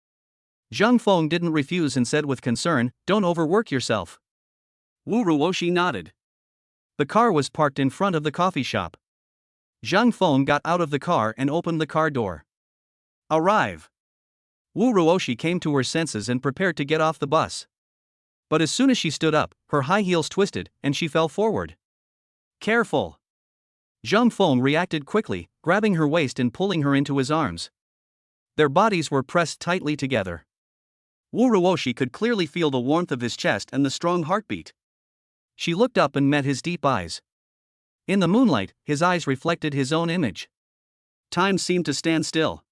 Zhang Feng didn't refuse and said with concern, don't overwork yourself. Wu Ruoshi nodded. The car was parked in front of the coffee shop. Zhang Feng got out of the car and opened the car door. Arrive. Wu Ruoshi came to her senses and prepared to get off the bus. But as soon as she stood up, her high heels twisted, and she fell forward. Careful. Zhang Feng reacted quickly, grabbing her waist and pulling her into his arms. Their bodies were pressed tightly together. Wu Ruoshi could clearly feel the warmth of his chest and the strong heartbeat. She looked up and met his deep eyes. In the moonlight, his eyes reflected his own image. Time seemed to stand still.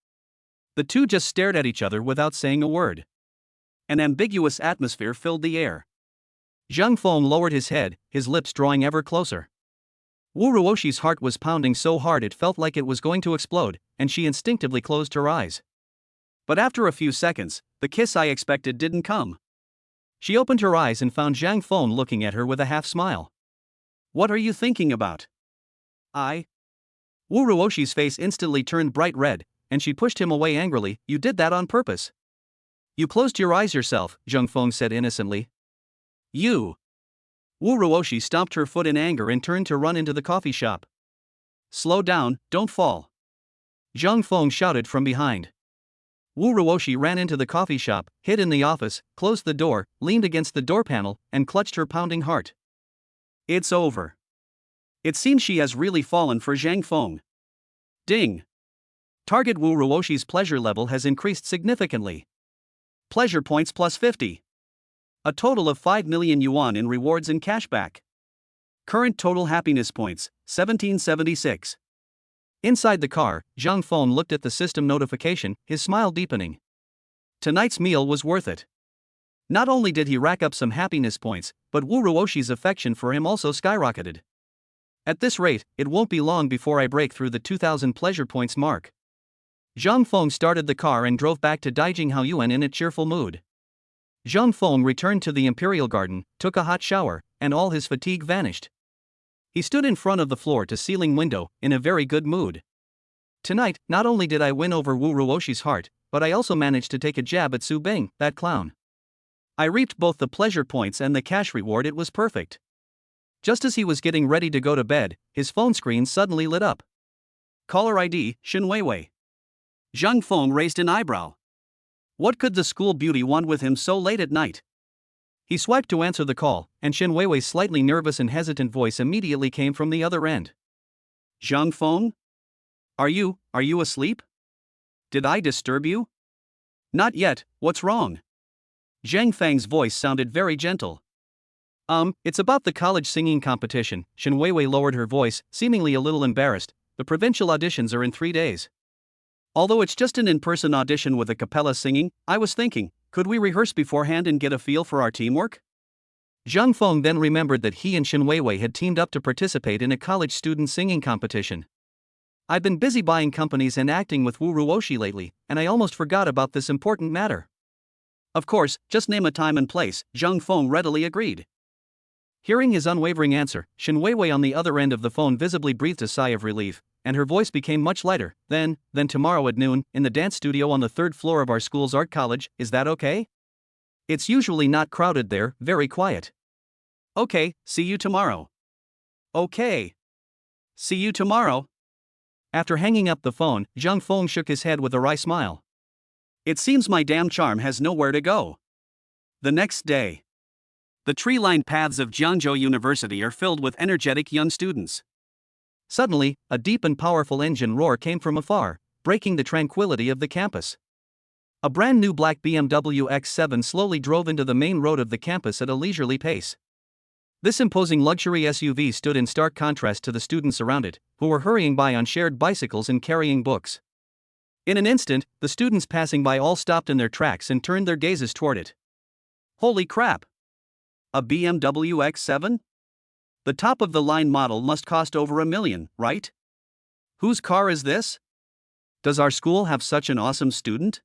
The two just stared at each other without saying a word. An ambiguous atmosphere filled the air. Zhang Feng lowered his head, his lips drawing ever closer. Wu Ruoshi's heart was pounding so hard it felt like it was going to explode, and she instinctively closed her eyes. But after a few seconds, the kiss I expected didn't come. She opened her eyes and found Zhang Feng looking at her with a half smile. What are you thinking about? Wu Ruoshi's face instantly turned bright red, and she pushed him away angrily. You did that on purpose. You closed your eyes yourself, Zhang Feng said innocently. You. Wu Ruoshi stomped her foot in anger and turned to run into the coffee shop. Slow down, don't fall. Zhang Feng shouted from behind. Wu Ruoshi ran into the coffee shop, hid in the office, closed the door, leaned against the door panel, and clutched her pounding heart. It's over. It seems she has really fallen for Zhang Feng. Ding. Target Wu Ruoshi's pleasure level has increased significantly. Pleasure points plus 50. A total of 5 million yuan in rewards and cashback. Current total happiness points, 1776. Inside the car, Zhang Feng looked at the system notification, his smile deepening. Tonight's meal was worth it. Not only did he rack up some happiness points, but Wu Ruoshi's affection for him also skyrocketed. At this rate, it won't be long before I break through the 2,000 pleasure points mark. Zhang Feng started the car and drove back to Daijing Haoyuan in a cheerful mood. Zhang Feng returned to the Imperial Garden, took a hot shower, and all his fatigue vanished. He stood in front of the floor-to-ceiling window, in a very good mood. Tonight, not only did I win over Wu Ruoshi's heart, but I also managed to take a jab at Su Bing, that clown. I reaped both the pleasure points and the cash reward. It was perfect. Just as he was getting ready to go to bed, his phone screen suddenly lit up. Caller ID, Shen Weiwei. Zhang Feng raised an eyebrow. What could the school beauty want with him so late at night? He swiped to answer the call, and Shen Weiwei's slightly nervous and hesitant voice immediately came from the other end. Zhang Feng? Are you asleep? Did I disturb you? Not yet, what's wrong? Zhang Feng's voice sounded very gentle. It's about the college singing competition. Shen Weiwei lowered her voice, seemingly a little embarrassed. The provincial auditions are in 3 days. Although it's just an in-person audition with a cappella singing, I was thinking, could we rehearse beforehand and get a feel for our teamwork? Zhang Feng then remembered that he and Shen Weiwei had teamed up to participate in a college student singing competition. I've been busy buying companies and acting with Wu Ruoshi lately, and I almost forgot about this important matter. Of course, just name a time and place, Zhang Feng readily agreed. Hearing his unwavering answer, Shen Weiwei on the other end of the phone visibly breathed a sigh of relief, and her voice became much lighter. Then tomorrow at noon, in the dance studio on the 3rd floor of our school's art college, is that okay? It's usually not crowded there, very quiet. Okay, see you tomorrow. Okay. See you tomorrow. After hanging up the phone, Zhang Feng shook his head with a wry smile. It seems my damn charm has nowhere to go. The next day. The tree-lined paths of Jiangzhou University are filled with energetic young students. Suddenly, a deep and powerful engine roar came from afar, breaking the tranquility of the campus. A brand new black BMW X7 slowly drove into the main road of the campus at a leisurely pace. This imposing luxury SUV stood in stark contrast to the students around it, who were hurrying by on shared bicycles and carrying books. In an instant, the students passing by all stopped in their tracks and turned their gazes toward it. Holy crap! A BMW X7? The top-of-the-line model must cost over $1 million, right? Whose car is this? Does our school have such an awesome student?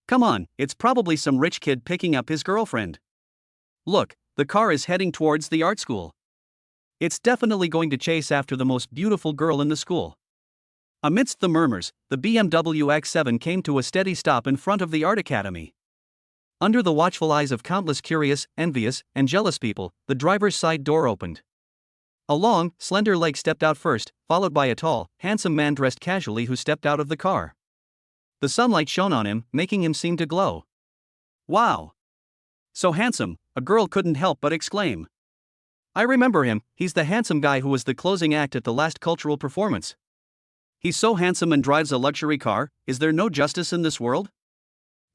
Come on, it's probably some rich kid picking up his girlfriend. Look, the car is heading towards the art school. It's definitely going to chase after the most beautiful girl in the school. Amidst the murmurs, the BMW X7 came to a steady stop in front of the art academy. Under the watchful eyes of countless curious, envious, and jealous people, the driver's side door opened. A long, slender leg stepped out first, followed by a tall, handsome man dressed casually who stepped out of the car. The sunlight shone on him, making him seem to glow. Wow! So handsome, a girl couldn't help but exclaim. I remember him, he's the handsome guy who was the closing act at the last cultural performance. He's so handsome and drives a luxury car, is there no justice in this world?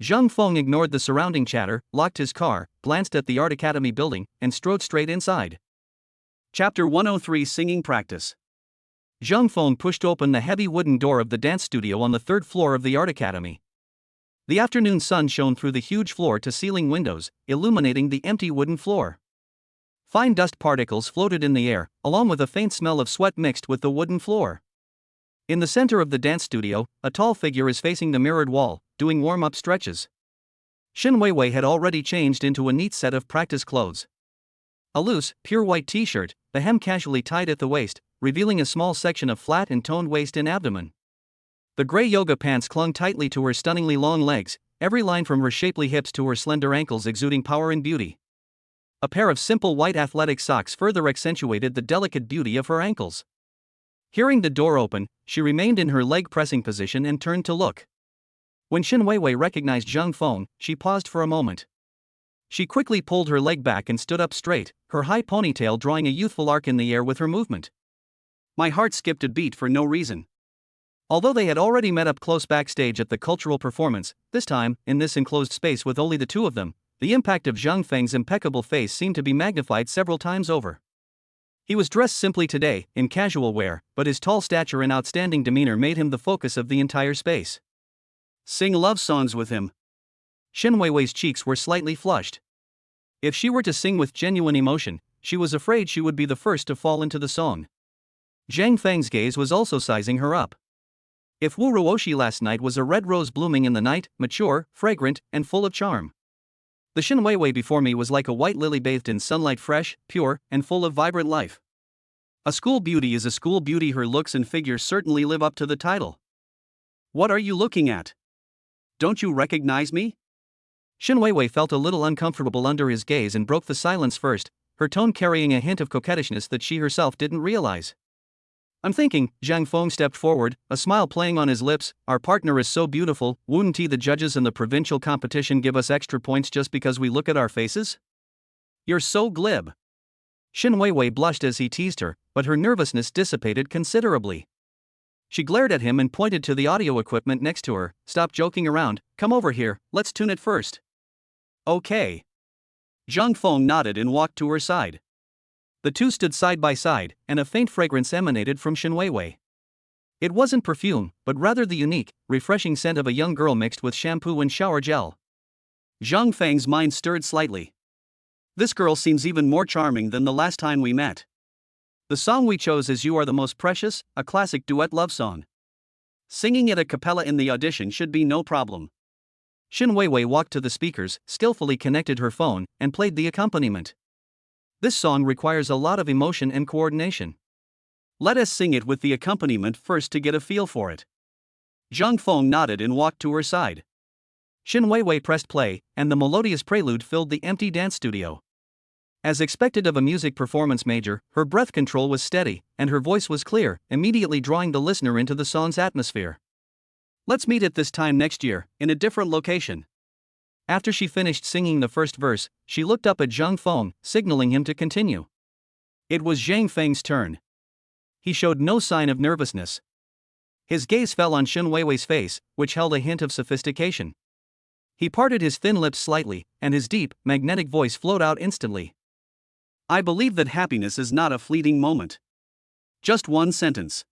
Zhang Feng ignored the surrounding chatter, locked his car, glanced at the art academy building, and strode straight inside. Chapter 103 Singing Practice. Zhang Feng pushed open the heavy wooden door of the dance studio on the 3rd floor of the art academy. The afternoon sun shone through the huge floor-to-ceiling windows, illuminating the empty wooden floor. Fine dust particles floated in the air, along with a faint smell of sweat mixed with the wooden floor. In the center of the dance studio, a tall figure is facing the mirrored wall, doing warm-up stretches. Shen Weiwei had already changed into a neat set of practice clothes. A loose, pure white t-shirt, the hem casually tied at the waist, revealing a small section of flat and toned waist and abdomen. The gray yoga pants clung tightly to her stunningly long legs, every line from her shapely hips to her slender ankles exuding power and beauty. A pair of simple white athletic socks further accentuated the delicate beauty of her ankles. Hearing the door open, she remained in her leg-pressing position and turned to look. When Shen Weiwei recognized Zhang Feng, she paused for a moment. She quickly pulled her leg back and stood up straight, her high ponytail drawing a youthful arc in the air with her movement. My heart skipped a beat for no reason. Although they had already met up close backstage at the cultural performance, this time, in this enclosed space with only the two of them, the impact of Zhang Feng's impeccable face seemed to be magnified several times over. He was dressed simply today, in casual wear, but his tall stature and outstanding demeanor made him the focus of the entire space. Sing love songs with him. Shen Weiwei's cheeks were slightly flushed. If she were to sing with genuine emotion, she was afraid she would be the first to fall into the song. Zhang Feng's gaze was also sizing her up. If Wu Ruoshi last night was a red rose blooming in the night, mature, fragrant, and full of charm, the Shen Weiwei before me was like a white lily bathed in sunlight, fresh, pure, and full of vibrant life. A school beauty is a school beauty. Her looks and figure certainly live up to the title. What are you looking at? Don't you recognize me? Shen Weiwei felt a little uncomfortable under his gaze and broke the silence first, her tone carrying a hint of coquettishness that she herself didn't realize. I'm thinking, Zhang Feng stepped forward, a smile playing on his lips, our partner is so beautiful, wouldn't the judges in the provincial competition give us extra points just because we look at our faces? You're so glib. Shen Weiwei blushed as he teased her, but her nervousness dissipated considerably. She glared at him and pointed to the audio equipment next to her. Stop joking around, come over here, let's tune it first. Okay. Zhang Feng nodded and walked to her side. The two stood side by side, and a faint fragrance emanated from Shen Weiwei. It wasn't perfume, but rather the unique, refreshing scent of a young girl mixed with shampoo and shower gel. Zhang Feng's mind stirred slightly. This girl seems even more charming than the last time we met. The song we chose is You Are the Most Precious, a classic duet love song. Singing it a cappella in the audition should be no problem. Shin Weiwei walked to the speakers, skillfully connected her phone, and played the accompaniment. This song requires a lot of emotion and coordination. Let us sing it with the accompaniment first to get a feel for it. Zhang Feng nodded and walked to her side. Shin Weiwei pressed play, and the melodious prelude filled the empty dance studio. As expected of a music performance major, her breath control was steady, and her voice was clear, immediately drawing the listener into the song's atmosphere. Let's meet at this time next year, in a different location. After she finished singing the first verse, she looked up at Zhang Feng, signaling him to continue. It was Zhang Feng's turn. He showed no sign of nervousness. His gaze fell on Shin Weiwei's face, which held a hint of sophistication. He parted his thin lips slightly, and his deep, magnetic voice flowed out instantly. I believe that happiness is not a fleeting moment. Just one sentence.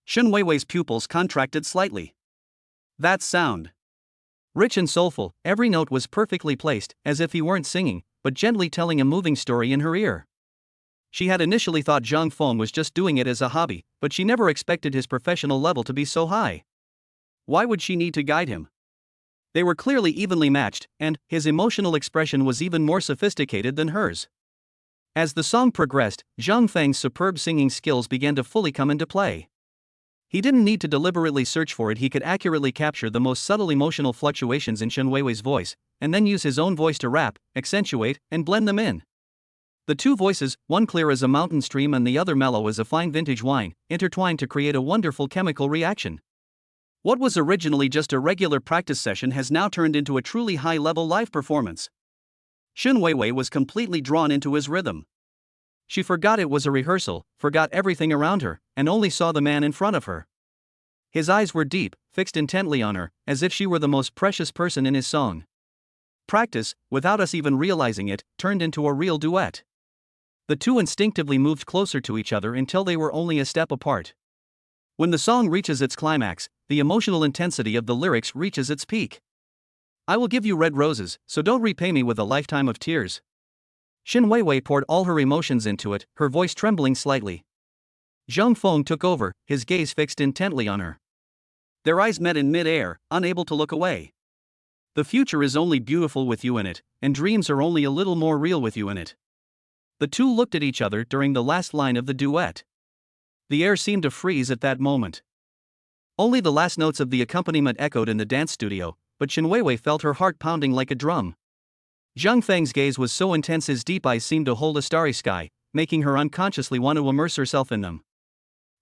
Shin Weiwei's pupils contracted slightly. That sound. Rich and soulful, every note was perfectly placed, as if he weren't singing, but gently telling a moving story in her ear. She had initially thought Zhang Feng was just doing it as a hobby, but she never expected his professional level to be so high. Why would she need to guide him? They were clearly evenly matched, and his emotional expression was even more sophisticated than hers. As the song progressed, Zhang Feng's superb singing skills began to fully come into play. He didn't need to deliberately search for it, he could accurately capture the most subtle emotional fluctuations in Shin Weiwei's voice, and then use his own voice to rap, accentuate, and blend them in. The two voices, one clear as a mountain stream and the other mellow as a fine vintage wine, intertwined to create a wonderful chemical reaction. What was originally just a regular practice session has now turned into a truly high-level live performance. Shin Weiwei was completely drawn into his rhythm. She forgot it was a rehearsal, forgot everything around her, and only saw the man in front of her. His eyes were deep, fixed intently on her, as if she were the most precious person in his song. Practice, without us even realizing it, turned into a real duet. The two instinctively moved closer to each other until they were only a step apart. When the song reaches its climax, the emotional intensity of the lyrics reaches its peak. I will give you red roses, so don't repay me with a lifetime of tears. Shin Weiwei poured all her emotions into it, her voice trembling slightly. Zhang Feng took over, his gaze fixed intently on her. Their eyes met in mid-air, unable to look away. The future is only beautiful with you in it, and dreams are only a little more real with you in it. The two looked at each other during the last line of the duet. The air seemed to freeze at that moment. Only the last notes of the accompaniment echoed in the dance studio, but Shin Weiwei felt her heart pounding like a drum. Zhang Feng's gaze was so intense his deep eyes seemed to hold a starry sky, making her unconsciously want to immerse herself in them.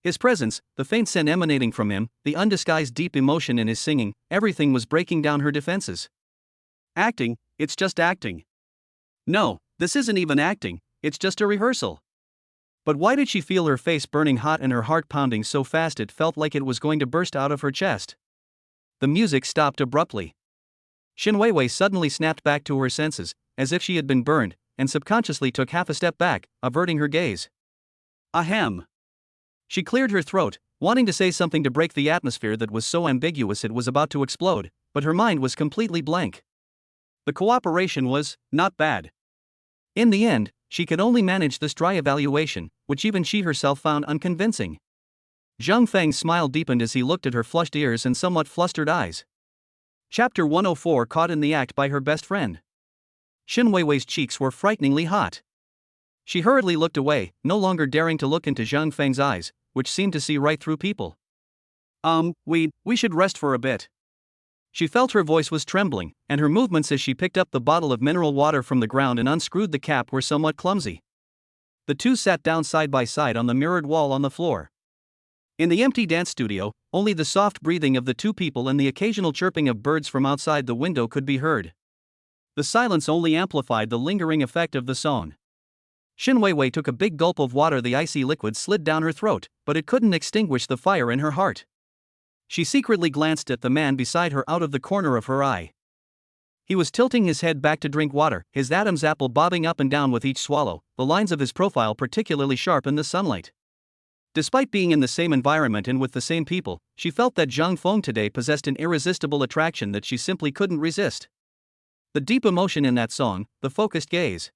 His presence, the faint scent emanating from him, the undisguised deep emotion in his singing, everything was breaking down her defenses. Acting, it's just acting. No, this isn't even acting, it's just a rehearsal. But why did she feel her face burning hot and her heart pounding so fast it felt like it was going to burst out of her chest? The music stopped abruptly. Shin Weiwei suddenly snapped back to her senses, as if she had been burned, and subconsciously took half a step back, averting her gaze. Ahem. She cleared her throat, wanting to say something to break the atmosphere that was so ambiguous it was about to explode, but her mind was completely blank. The cooperation was not bad. In the end, she could only manage this dry evaluation, which even she herself found unconvincing. Zhang Feng's smile deepened as he looked at her flushed ears and somewhat flustered eyes. Chapter 104 Caught in the act by her best friend. Shin Weiwei's cheeks were frighteningly hot. She hurriedly looked away, no longer daring to look into Zhang Feng's eyes, which seemed to see right through people. We should rest for a bit. She felt her voice was trembling, and her movements as she picked up the bottle of mineral water from the ground and unscrewed the cap were somewhat clumsy. The two sat down side by side on the mirrored wall on the floor. In the empty dance studio, only the soft breathing of the two people and the occasional chirping of birds from outside the window could be heard. The silence only amplified the lingering effect of the song. Shin Weiwei took a big gulp of water. The icy liquid slid down her throat, but it couldn't extinguish the fire in her heart. She secretly glanced at the man beside her out of the corner of her eye. He was tilting his head back to drink water, his Adam's apple bobbing up and down with each swallow, the lines of his profile particularly sharp in the sunlight. Despite being in the same environment and with the same people, she felt that Zhang Feng today possessed an irresistible attraction that she simply couldn't resist. The deep emotion in that song, the focused gaze.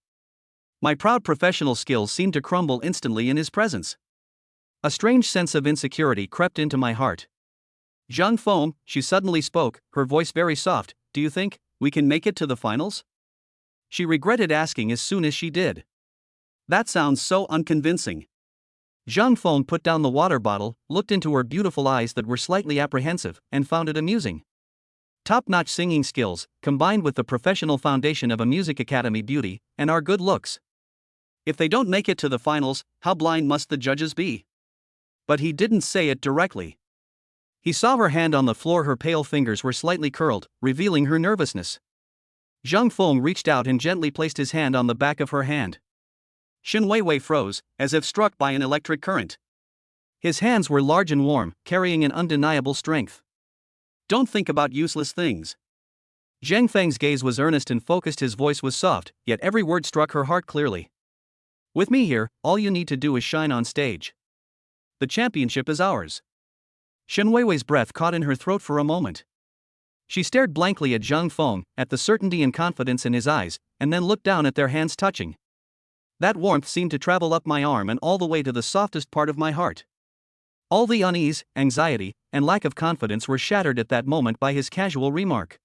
My proud professional skills seemed to crumble instantly in his presence. A strange sense of insecurity crept into my heart. Zhang Feng, she suddenly spoke, her voice very soft, do you think we can make it to the finals? She regretted asking as soon as she did. That sounds so unconvincing. Zhang Feng put down the water bottle, looked into her beautiful eyes that were slightly apprehensive, and found it amusing. Top-notch singing skills, combined with the professional foundation of a music academy beauty, and our good looks. If they don't make it to the finals, how blind must the judges be? But he didn't say it directly. He saw her hand on the floor, her pale fingers were slightly curled, revealing her nervousness. Zhang Feng reached out and gently placed his hand on the back of her hand. Shen Weiwei froze, as if struck by an electric current. His hands were large and warm, carrying an undeniable strength. Don't think about useless things. Zhang Feng's gaze was earnest and focused, his voice was soft, yet every word struck her heart clearly. With me here, all you need to do is shine on stage. The championship is ours. Shen Weiwei's breath caught in her throat for a moment. She stared blankly at Zhang Feng, at the certainty and confidence in his eyes, and then looked down at their hands touching. That warmth seemed to travel up my arm and all the way to the softest part of my heart. All the unease, anxiety, and lack of confidence were shattered at that moment by his casual remark.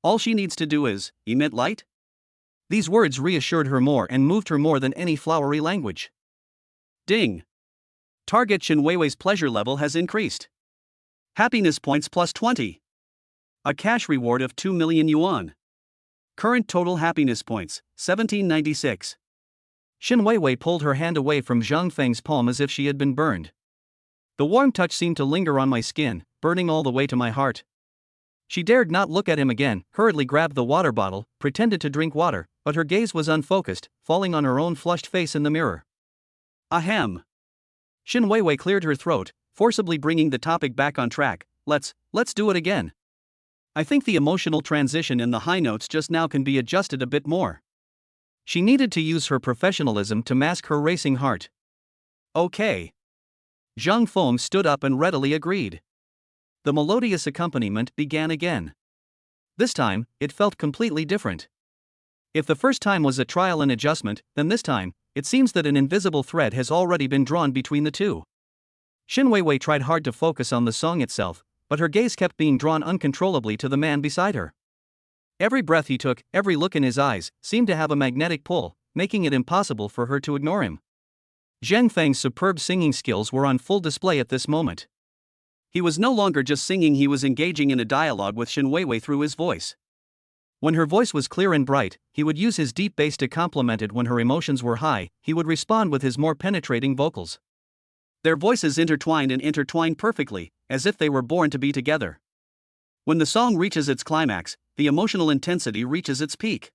All she needs to do is emit light? These words reassured her more and moved her more than any flowery language. Ding! Target Shen Weiwei's pleasure level has increased. Happiness points plus 20. A cash reward of 2 million yuan. Current total happiness points, 1796. Shen Weiwei pulled her hand away from Zhang Feng's palm as if she had been burned. The warm touch seemed to linger on my skin, burning all the way to my heart. She dared not look at him again, hurriedly grabbed the water bottle, pretended to drink water, but her gaze was unfocused, falling on her own flushed face in the mirror. Ahem. Shen Weiwei cleared her throat, forcibly bringing the topic back on track. Let's do it again. I think the emotional transition in the high notes just now can be adjusted a bit more. She needed to use her professionalism to mask her racing heart. Okay. Zhang Feng stood up and readily agreed. The melodious accompaniment began again. This time, it felt completely different. If the first time was a trial and adjustment, then this time, it seems that an invisible thread has already been drawn between the two. Shen Weiwei tried hard to focus on the song itself, but her gaze kept being drawn uncontrollably to the man beside her. Every breath he took, every look in his eyes, seemed to have a magnetic pull, making it impossible for her to ignore him. Zhang Feng's superb singing skills were on full display at this moment. He was no longer just singing, he was engaging in a dialogue with Shen Weiwei through his voice. When her voice was clear and bright, he would use his deep bass to complement it. When her emotions were high, he would respond with his more penetrating vocals. Their voices intertwined perfectly, as if they were born to be together. When the song reaches its climax, the emotional intensity reaches its peak.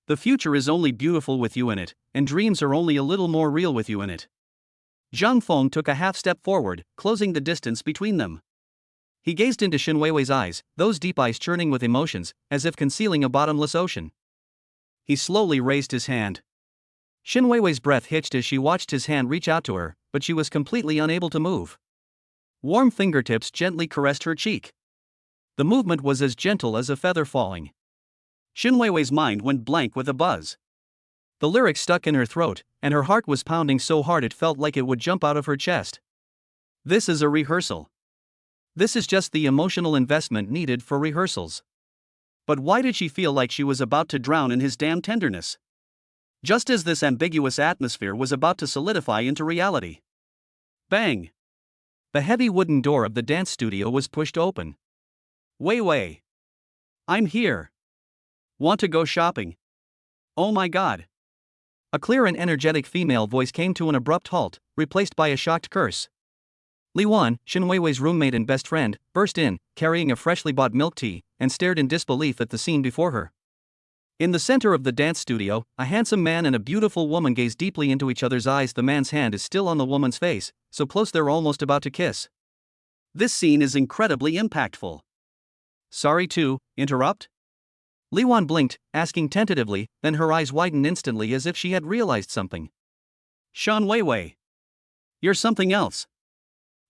The future is only beautiful with you in it, and dreams are only a little more real with you in it. Zhang Feng took a half step forward, closing the distance between them. He gazed into Shen Weiwei's eyes, those deep eyes churning with emotions, as if concealing a bottomless ocean. He slowly raised his hand. Shen Weiwei's breath hitched as she watched his hand reach out to her, but she was completely unable to move. Warm fingertips gently caressed her cheek. The movement was as gentle as a feather falling. Shen Weiwei's mind went blank with a buzz. The lyrics stuck in her throat, and her heart was pounding so hard it felt like it would jump out of her chest. This is a rehearsal. This is just the emotional investment needed for rehearsals. But why did she feel like she was about to drown in his damn tenderness? Just as this ambiguous atmosphere was about to solidify into reality. Bang! The heavy wooden door of the dance studio was pushed open. Weiwei. I'm here. Want to go shopping? Oh my god. A clear and energetic female voice came to an abrupt halt, replaced by a shocked curse. Yuan, Shen Weiwei's roommate and best friend, burst in, carrying a freshly bought milk tea, and stared in disbelief at the scene before her. In the center of the dance studio, a handsome man and a beautiful woman gaze deeply into each other's eyes. The man's hand is still on the woman's face, so close they're almost about to kiss. This scene is incredibly impactful. Sorry to interrupt? Yuan blinked, asking tentatively, then her eyes widened instantly as if she had realized something. Shen Weiwei. You're something else.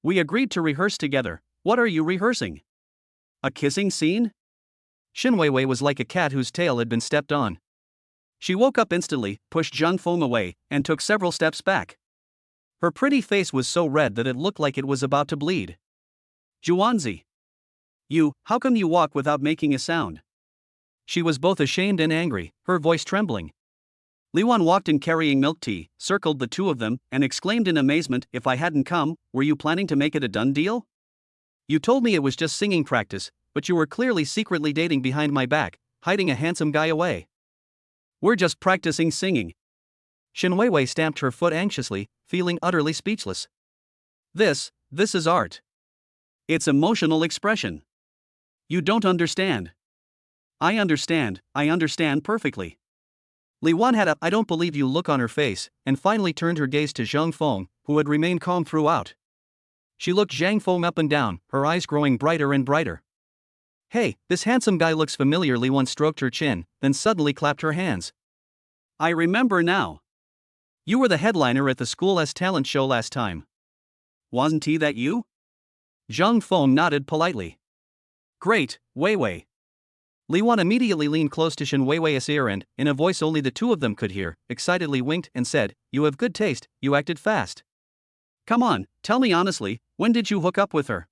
We agreed to rehearse together. What are you rehearsing? A kissing scene? Shen Weiwei was like a cat whose tail had been stepped on. She woke up instantly, pushed Zhang Feng away, and took several steps back. Her pretty face was so red that it looked like it was about to bleed. Zhuanzi. How come you walk without making a sound? She was both ashamed and angry, her voice trembling. Li Wan walked in carrying milk tea, circled the two of them, and exclaimed in amazement, "If I hadn't come, were you planning to make it a done deal? You told me it was just singing practice, but you were clearly secretly dating behind my back, hiding a handsome guy away." "We're just practicing singing." Shen Weiwei stamped her foot anxiously, feeling utterly speechless. This is art. It's emotional expression. You don't understand. I understand perfectly. Li Wan had a "I don't believe you" look on her face, and finally turned her gaze to Zhang Feng, who had remained calm throughout. She looked Zhang Feng up and down, her eyes growing brighter and brighter. "Hey, this handsome guy looks familiar." Li Wan stroked her chin, then suddenly clapped her hands. "I remember now. You were the headliner at the school's talent show last time. Wasn't he that you?" Zhang Feng nodded politely. "Great, Weiwei." Li Wan immediately leaned close to Shen Weiwei's ear and, in a voice only the two of them could hear, excitedly winked and said, "You have good taste, you acted fast. Come on, tell me honestly, when did you hook up with her?"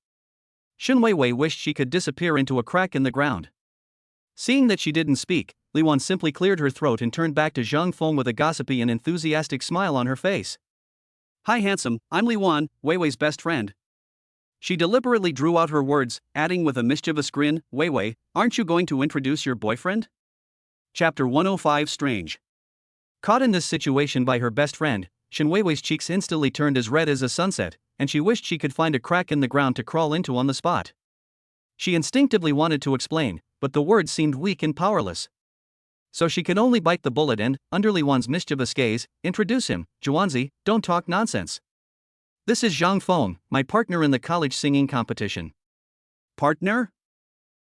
Shen Weiwei wished she could disappear into a crack in the ground. Seeing that she didn't speak, Li Wan simply cleared her throat and turned back to Zhang Feng with a gossipy and enthusiastic smile on her face. "Hi handsome, I'm Li Wan, Weiwei's best friend." She deliberately drew out her words, adding with a mischievous grin, "Weiwei, aren't you going to introduce your boyfriend?" Chapter 105 Strange. Caught in this situation by her best friend, Shen Weiwei's cheeks instantly turned as red as a sunset, and she wished she could find a crack in the ground to crawl into on the spot. She instinctively wanted to explain, but the words seemed weak and powerless. So she could only bite the bullet and, under Li Wan's mischievous gaze, introduce him. "Zhuanzi, don't talk nonsense. This is Zhang Feng, my partner in the college singing competition." "Partner?"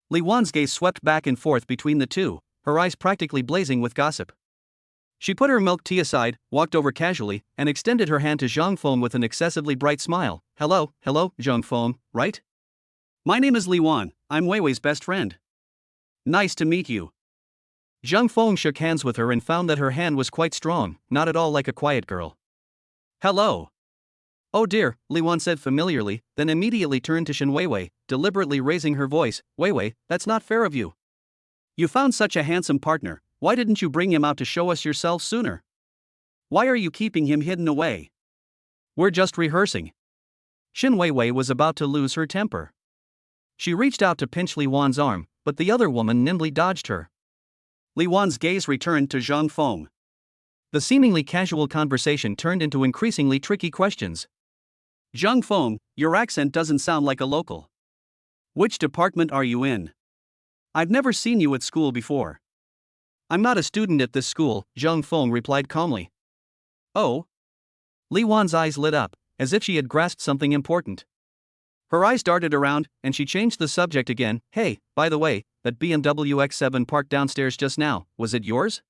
Li Wan's gaze swept back and forth between the two, her eyes practically blazing with gossip. She put her milk tea aside, walked over casually, and extended her hand to Zhang Feng with an excessively bright smile. Hello, Zhang Feng, right? My name is Li Wan, I'm Weiwei's best friend. Nice to meet you." Zhang Feng shook hands with her and found that her hand was quite strong, not at all like a quiet girl. "Hello." "Oh dear," Li Wan said familiarly, then immediately turned to Shen Weiwei, deliberately raising her voice. "Weiwei, that's not fair of you. You found such a handsome partner, why didn't you bring him out to show us yourself sooner? Why are you keeping him hidden away?" "We're just rehearsing." Shen Weiwei was about to lose her temper. She reached out to pinch Li Wan's arm, but the other woman nimbly dodged her. Li Wan's gaze returned to Zhang Feng. The seemingly casual conversation turned into increasingly tricky questions. "Zhang Feng, your accent doesn't sound like a local. Which department are you in? I've never seen you at school before." "I'm not a student at this school," Zhang Feng replied calmly. "Oh?" Li Wan's eyes lit up, as if she had grasped something important. Her eyes darted around, and she changed the subject again. "Hey, by the way, that BMW X7 parked downstairs just now, was it yours?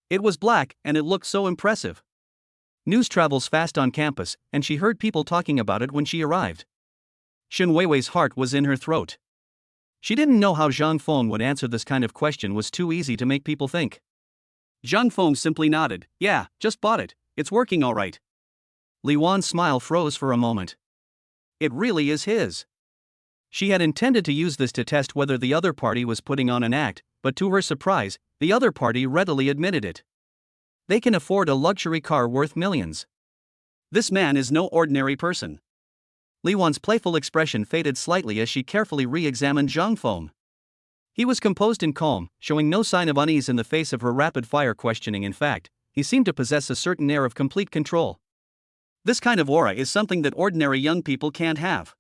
It was black, and it looked so impressive. News travels fast on campus, and she heard people talking about it when she arrived." Shen Weiwei's heart was in her throat. She didn't know how Zhang Feng would answer this kind of question. Was too easy to make people think. Zhang Feng simply nodded. "Yeah, just bought it, it's working all right." Li Wan's smile froze for a moment. It really is his. She had intended to use this to test whether the other party was putting on an act, but to her surprise, the other party readily admitted it. They can afford a luxury car worth millions. This man is no ordinary person. Li Wan's playful expression faded slightly as she carefully re-examined Zhang Feng. He was composed and calm, showing no sign of unease in the face of her rapid-fire questioning. In fact, he seemed to possess a certain air of complete control. This kind of aura is something that ordinary young people can't have.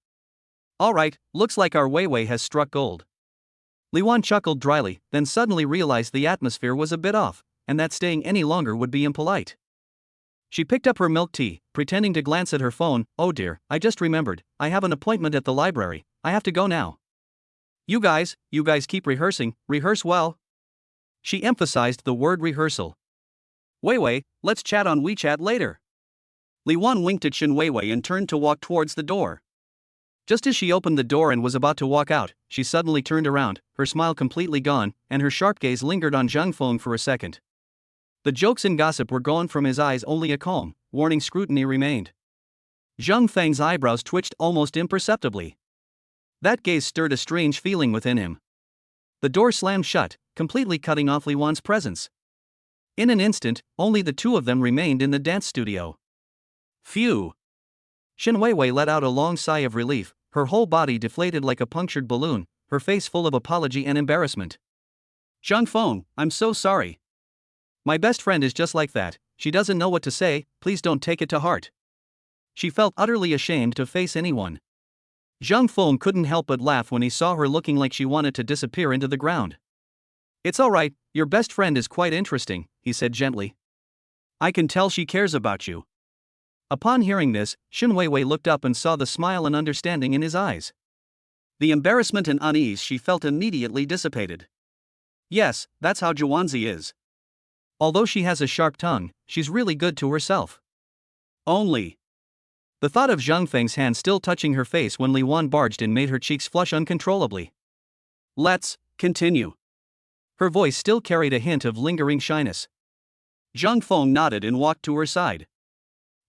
"All right, looks like our Weiwei has struck gold." Li Wan chuckled dryly, then suddenly realized the atmosphere was a bit off, and that staying any longer would be impolite. She picked up her milk tea, pretending to glance at her phone. "Oh dear, I just remembered, I have an appointment at the library, I have to go now. You guys keep rehearsing, rehearse well." She emphasized the word rehearsal. "Weiwei, let's chat on WeChat later." Li Wan winked at Shen Weiwei and turned to walk towards the door. Just as she opened the door and was about to walk out, she suddenly turned around, her smile completely gone, and her sharp gaze lingered on Zhang Feng for a second. The jokes and gossip were gone from his eyes, only a calm, warning scrutiny remained. Zhang Feng's eyebrows twitched almost imperceptibly. That gaze stirred a strange feeling within him. The door slammed shut, completely cutting off Li Wan's presence. In an instant, only the two of them remained in the dance studio. Phew! Shen Weiwei let out a long sigh of relief, her whole body deflated like a punctured balloon, her face full of apology and embarrassment. Zhang Feng, I'm so sorry. My best friend is just like that, she doesn't know what to say, please don't take it to heart. She felt utterly ashamed to face anyone. Zhang Feng couldn't help but laugh when he saw her looking like she wanted to disappear into the ground. It's alright, your best friend is quite interesting, he said gently. I can tell she cares about you. Upon hearing this, Shen Weiwei looked up and saw the smile and understanding in his eyes. The embarrassment and unease she felt immediately dissipated. Yes, that's how Zhuanzi is. Although she has a sharp tongue, she's really good to herself. Only. The thought of Zhang Feng's hand still touching her face when Li Wan barged in made her cheeks flush uncontrollably. Let's continue. Her voice still carried a hint of lingering shyness. Zhang Feng nodded and walked to her side.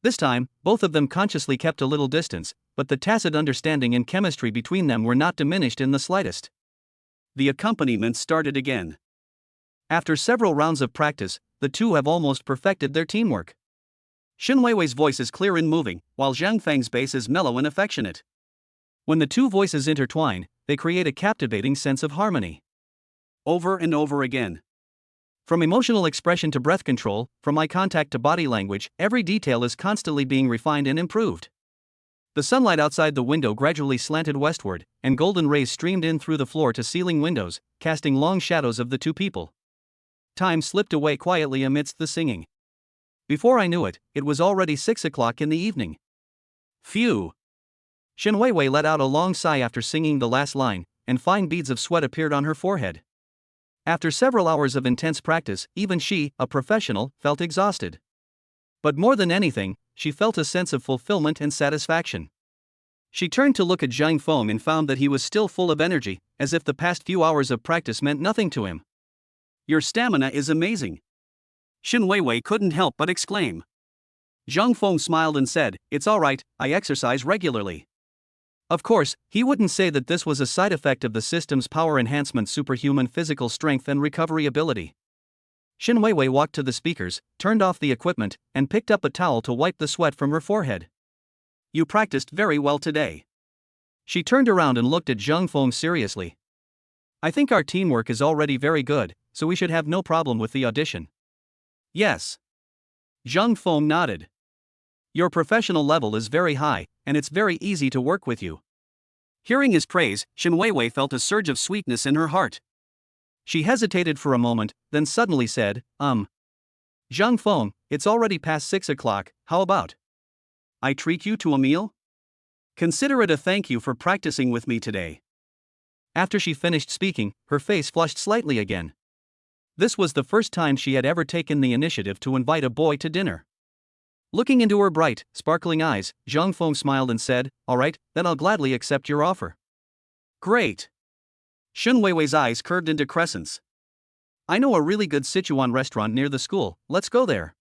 This time, both of them consciously kept a little distance, but the tacit understanding and chemistry between them were not diminished in the slightest. The accompaniment started again. After several rounds of practice, the two have almost perfected their teamwork. Shen Weiwei's voice is clear and moving, while Zhang Feng's bass is mellow and affectionate. When the two voices intertwine, they create a captivating sense of harmony. Over and over again. From emotional expression to breath control, from eye contact to body language, every detail is constantly being refined and improved. The sunlight outside the window gradually slanted westward, and golden rays streamed in through the floor-to-ceiling windows, casting long shadows of the two people. Time slipped away quietly amidst the singing. Before I knew it, it was already 6 o'clock in the evening. Phew! Shen Weiwei let out a long sigh after singing the last line, and fine beads of sweat appeared on her forehead. After several hours of intense practice, even she, a professional, felt exhausted. But more than anything, she felt a sense of fulfillment and satisfaction. She turned to look at Zhang Feng and found that he was still full of energy, as if the past few hours of practice meant nothing to him. Your stamina is amazing. Shen Weiwei couldn't help but exclaim. Zhang Feng smiled and said, It's alright, I exercise regularly. Of course, he wouldn't say that this was a side effect of the system's power enhancement, superhuman physical strength and recovery ability. Shen Weiwei walked to the speakers, turned off the equipment, and picked up a towel to wipe the sweat from her forehead. You practiced very well today. She turned around and looked at Zhang Feng seriously. I think our teamwork is already very good, so we should have no problem with the audition. Yes. Zhang Feng nodded. Your professional level is very high, and it's very easy to work with you. Hearing his praise, Shen Weiwei felt a surge of sweetness in her heart. She hesitated for a moment, then suddenly said, Zhang Feng, it's already past 6 o'clock, how about I treat you to a meal? Consider it a thank you for practicing with me today. After she finished speaking, her face flushed slightly again. This was the first time she had ever taken the initiative to invite a boy to dinner. Looking into her bright, sparkling eyes, Zhang Feng smiled and said, Alright, then I'll gladly accept your offer. Great. Shen Weiwei's eyes curved into crescents. I know a really good Sichuan restaurant near the school, let's go there.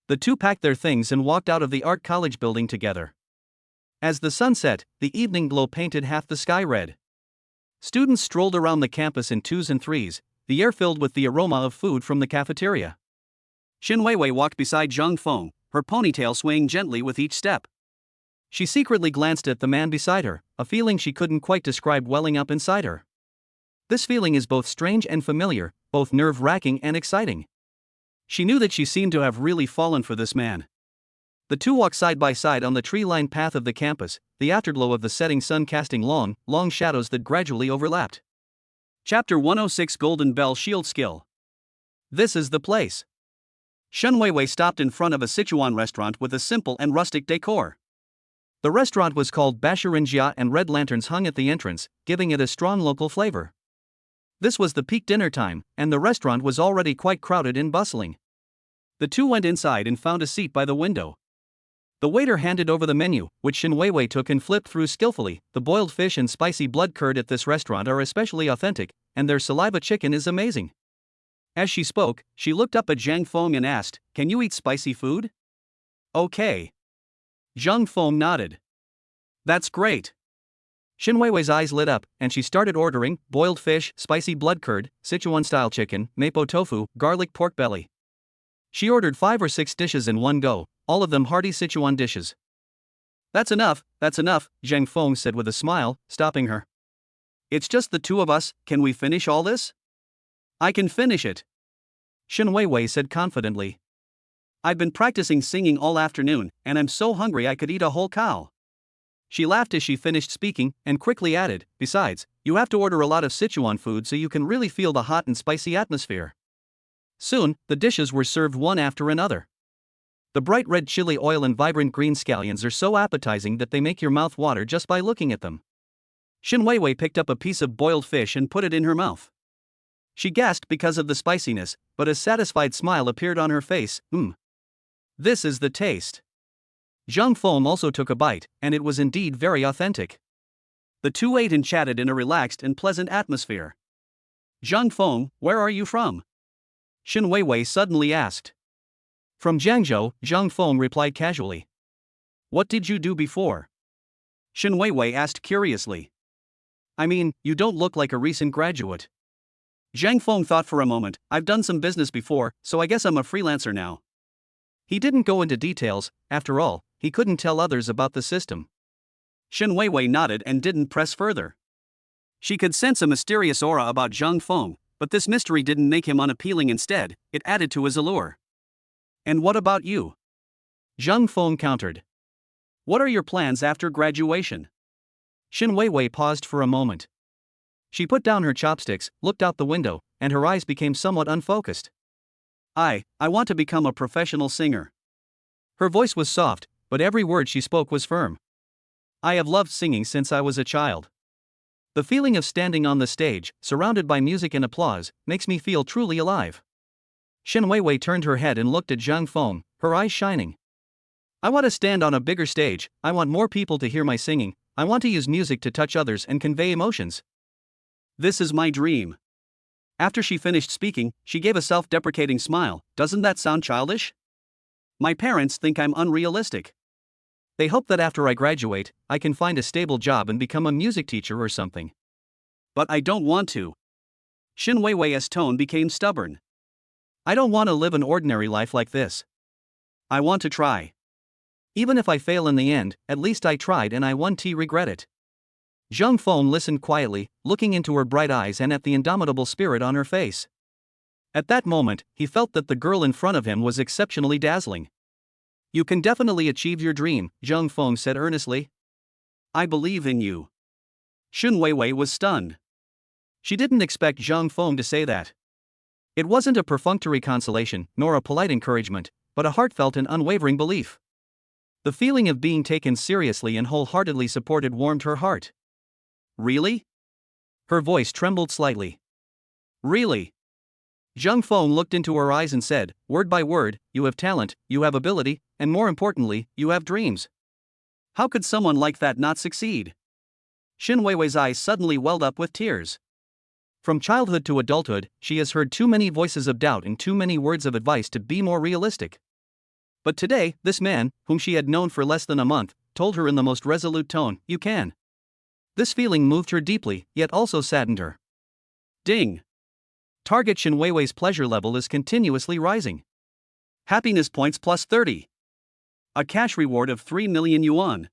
The two packed their things and walked out of the art college building together. As the sun set, the evening glow painted half the sky red. Students strolled around the campus in twos and threes, the air filled with the aroma of food from the cafeteria. Shen Weiwei walked beside Zhang Feng, her ponytail swaying gently with each step. She secretly glanced at the man beside her, a feeling she couldn't quite describe welling up inside her. This feeling is both strange and familiar, both nerve-wracking and exciting. She knew that she seemed to have really fallen for this man. The two walked side by side on the tree-lined path of the campus, the afterglow of the setting sun casting long, long shadows that gradually overlapped. Chapter 106 Golden Bell Shield Skill. This is the place. Shen Weiwei stopped in front of a Sichuan restaurant with a simple and rustic decor. The restaurant was called Basharinjia and red lanterns hung at the entrance, giving it a strong local flavor. This was the peak dinner time, and the restaurant was already quite crowded and bustling. The two went inside and found a seat by the window. The waiter handed over the menu, which Shen Weiwei took and flipped through skillfully. The boiled fish and spicy blood curd at this restaurant are especially authentic, and their saliva chicken is amazing. As she spoke, she looked up at Zhang Feng and asked, "Can you eat spicy food?" "Okay." Zhang Feng nodded. "That's great." Xin Weiwei's eyes lit up, and she started ordering boiled fish, spicy blood curd, Sichuan-style chicken, mapo tofu, garlic pork belly. She ordered 5 or 6 dishes in one go, all of them hearty Sichuan dishes. That's enough," Zhang Feng said with a smile, stopping her. "It's just the two of us, can we finish all this?" "I can finish it," Xin Weiwei said confidently. "I've been practicing singing all afternoon, and I'm so hungry I could eat a whole cow." She laughed as she finished speaking, and quickly added, "Besides, you have to order a lot of Sichuan food so you can really feel the hot and spicy atmosphere." Soon, the dishes were served one after another. The bright red chili oil and vibrant green scallions are so appetizing that they make your mouth water just by looking at them. Xin Weiwei picked up a piece of boiled fish and put it in her mouth. She gasped because of the spiciness, but a satisfied smile appeared on her face. This is the taste." Zhang Feng also took a bite, and it was indeed very authentic. The two ate and chatted in a relaxed and pleasant atmosphere. "Zhang Feng, where are you from?" Xin Weiwei suddenly asked. "From Jiangzhou," Zhang Feng replied casually. "What did you do before?" Xin Weiwei asked curiously. "I mean, you don't look like a recent graduate." Zhang Feng thought for a moment. "I've done some business before, so I guess I'm a freelancer now." He didn't go into details. After all, he couldn't tell others about the system. Xin Weiwei nodded and didn't press further. She could sense a mysterious aura about Zhang Feng, but this mystery didn't make him unappealing. Instead, it added to his allure. "And what about you?" Zhang Feng countered. "What are your plans after graduation?" Xin Weiwei paused for a moment. She put down her chopsticks, looked out the window, and her eyes became somewhat unfocused. I want to become a professional singer." Her voice was soft, but every word she spoke was firm. "I have loved singing since I was a child. The feeling of standing on the stage, surrounded by music and applause, makes me feel truly alive." Xin Weiwei turned her head and looked at Zhang Feng, her eyes shining. "I want to stand on a bigger stage, I want more people to hear my singing, I want to use music to touch others and convey emotions. This is my dream." After she finished speaking, she gave a self-deprecating smile. "Doesn't that sound childish? My parents think I'm unrealistic. They hope that after I graduate, I can find a stable job and become a music teacher or something. But I don't want to." Xin Weiwei's tone became stubborn. "I don't want to live an ordinary life like this. I want to try. Even if I fail in the end, at least I tried and I won't regret it." Zhang Feng listened quietly, looking into her bright eyes and at the indomitable spirit on her face. At that moment, he felt that the girl in front of him was exceptionally dazzling. "You can definitely achieve your dream," Zhang Feng said earnestly. "I believe in you." Xin Weiwei was stunned. She didn't expect Zhang Feng to say that. It wasn't a perfunctory consolation, nor a polite encouragement, but a heartfelt and unwavering belief. The feeling of being taken seriously and wholeheartedly supported warmed her heart. "Really?" Her voice trembled slightly. "Really?" Zhang Feng looked into her eyes and said, word by word, "You have talent, you have ability, and more importantly, you have dreams. How could someone like that not succeed?" Xin Weiwei's eyes suddenly welled up with tears. From childhood to adulthood, she has heard too many voices of doubt and too many words of advice to be more realistic. But today, this man, whom she had known for less than a month, told her in the most resolute tone, "You can." This feeling moved her deeply, yet also saddened her. Ding! Target Xin Weiwei's pleasure level is continuously rising. Happiness points plus 30. A cash reward of 3 million yuan.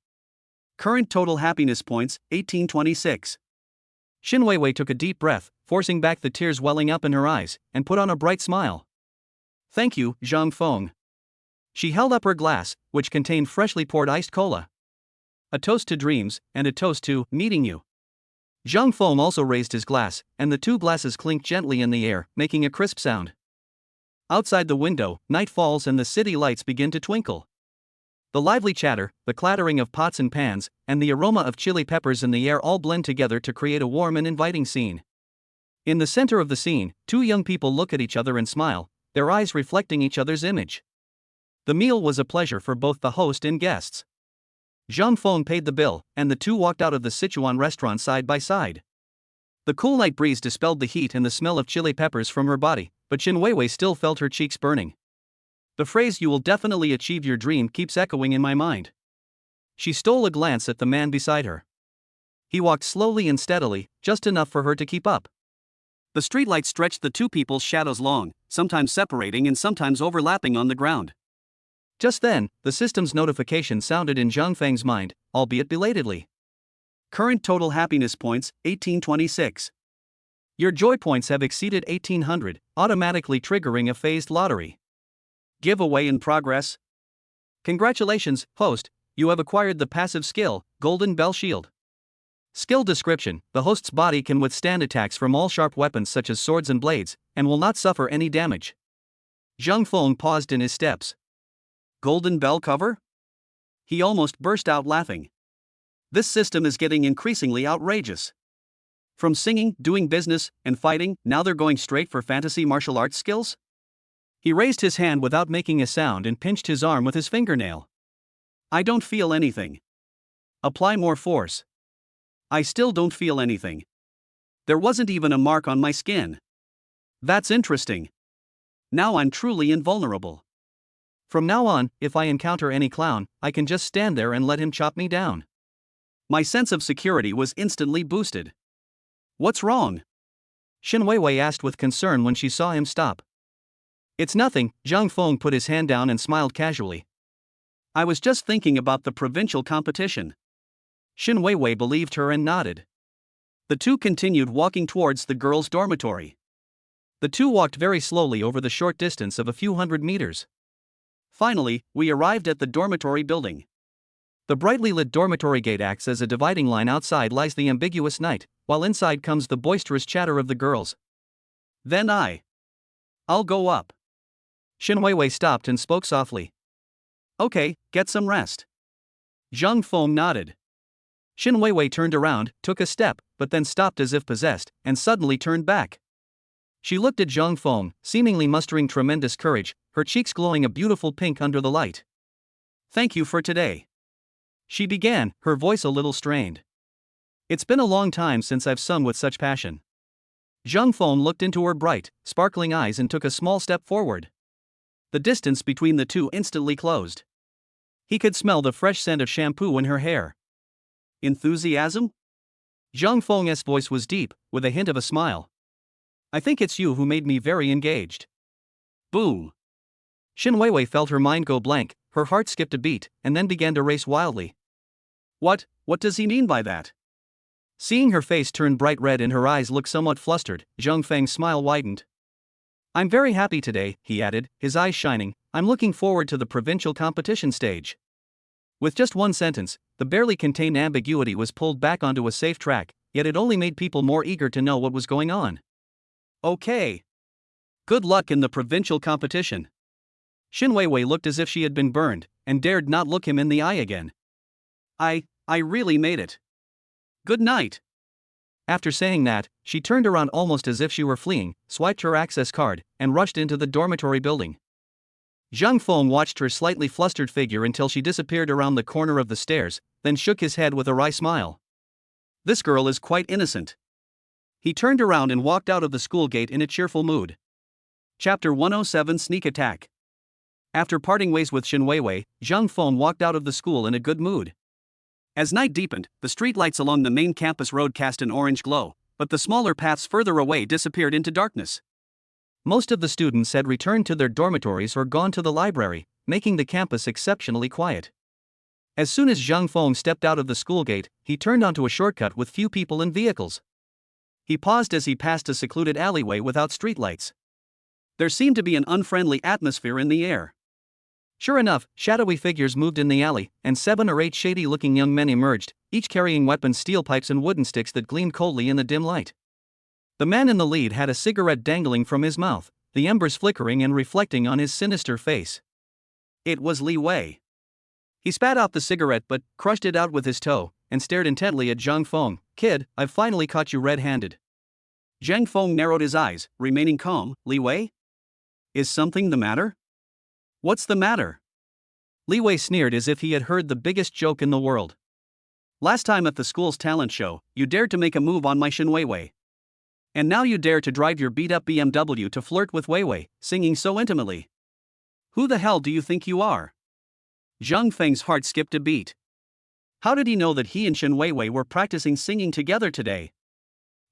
Current total happiness points, 1826. Xin Weiwei took a deep breath, forcing back the tears welling up in her eyes, and put on a bright smile. "Thank you, Zhang Feng." She held up her glass, which contained freshly poured iced cola. "A toast to dreams, and a toast to meeting you." Zhang Feng also raised his glass, and the two glasses clinked gently in the air, making a crisp sound. Outside the window, night falls and the city lights begin to twinkle. The lively chatter, the clattering of pots and pans, and the aroma of chili peppers in the air all blend together to create a warm and inviting scene. In the center of the scene, two young people look at each other and smile, their eyes reflecting each other's image. The meal was a pleasure for both the host and guests. Zhang Feng paid the bill, and the two walked out of the Sichuan restaurant side by side. The cool night breeze dispelled the heat and the smell of chili peppers from her body, but Shin Weiwei still felt her cheeks burning. The phrase "you will definitely achieve your dream" keeps echoing in my mind. She stole a glance at the man beside her. He walked slowly and steadily, just enough for her to keep up. The streetlight stretched the two people's shadows long, sometimes separating and sometimes overlapping on the ground. Just then, the system's notification sounded in Zhang Feng's mind, albeit belatedly. Current total happiness points, 1826. Your joy points have exceeded 1800, automatically triggering a phased lottery. Giveaway in progress. Congratulations, host, you have acquired the passive skill, Golden Bell Shield. Skill description: the host's body can withstand attacks from all sharp weapons such as swords and blades, and will not suffer any damage. Zhang Feng paused in his steps. Golden Bell cover? He almost burst out laughing. This system is getting increasingly outrageous. From singing, doing business, and fighting, now they're going straight for fantasy martial arts skills? He raised his hand without making a sound and pinched his arm with his fingernail. I don't feel anything. Apply more force. I still don't feel anything. There wasn't even a mark on my skin. That's interesting. Now I'm truly invulnerable. From now on, if I encounter any clown, I can just stand there and let him chop me down. My sense of security was instantly boosted. What's wrong? Shin Weiwei asked with concern when she saw him stop. It's nothing, Zhang Feng put his hand down and smiled casually. I was just thinking about the provincial competition. Shin Weiwei believed her and nodded. The two continued walking towards the girls' dormitory. The two walked very slowly over the short distance of a few hundred meters. Finally, we arrived at the dormitory building. The brightly lit dormitory gate acts as a dividing line. Outside lies the ambiguous night, while inside comes the boisterous chatter of the girls. Then I'll go up. Shin Weiwei stopped and spoke softly. Okay, get some rest. Zhang Feng nodded. Shin Weiwei turned around, took a step, but then stopped as if possessed, and suddenly turned back. She looked at Zhang Feng, seemingly mustering tremendous courage, her cheeks glowing a beautiful pink under the light. Thank you for today. She began, her voice a little strained. It's been a long time since I've sung with such passion. Zhang Feng looked into her bright, sparkling eyes and took a small step forward. The distance between the two instantly closed. He could smell the fresh scent of shampoo in her hair. Enthusiasm? Zhang Feng's voice was deep, with a hint of a smile. I think it's you who made me very engaged. Boom. Shin Weiwei felt her mind go blank, her heart skipped a beat, and then began to race wildly. What does he mean by that? Seeing her face turn bright red and her eyes look somewhat flustered, Zhang Feng's smile widened. I'm very happy today, he added, his eyes shining. I'm looking forward to the provincial competition stage. With just one sentence, the barely contained ambiguity was pulled back onto a safe track, yet it only made people more eager to know what was going on. Okay. Good luck in the provincial competition. Shin Weiwei looked as if she had been burned, and dared not look him in the eye again. I really made it. Good night. After saying that, she turned around almost as if she were fleeing, swiped her access card, and rushed into the dormitory building. Zhang Feng watched her slightly flustered figure until she disappeared around the corner of the stairs, then shook his head with a wry smile. This girl is quite innocent. He turned around and walked out of the school gate in a cheerful mood. Chapter 107: Sneak Attack. After parting ways with Shin Weiwei, Zhang Feng walked out of the school in a good mood. As night deepened, the streetlights along the main campus road cast an orange glow, but the smaller paths further away disappeared into darkness. Most of the students had returned to their dormitories or gone to the library, making the campus exceptionally quiet. As soon as Zhang Feng stepped out of the school gate, he turned onto a shortcut with few people and vehicles. He paused as he passed a secluded alleyway without streetlights. There seemed to be an unfriendly atmosphere in the air. Sure enough, shadowy figures moved in the alley, and 7 or 8 shady-looking young men emerged, each carrying weapons, steel pipes and wooden sticks that gleamed coldly in the dim light. The man in the lead had a cigarette dangling from his mouth, the embers flickering and reflecting on his sinister face. It was Li Wei. He spat out the cigarette but crushed it out with his toe, and stared intently at Zhang Feng. Kid, I've finally caught you red-handed. Zhang Feng narrowed his eyes, remaining calm. Li Wei? Is something the matter? What's the matter? Li Wei sneered as if he had heard the biggest joke in the world. Last time at the school's talent show, you dared to make a move on my Shin Weiwei. And now you dare to drive your beat-up BMW to flirt with Wei Wei, singing so intimately. Who the hell do you think you are? Zhang Feng's heart skipped a beat. How did he know that he and Shen Weiwei were practicing singing together today?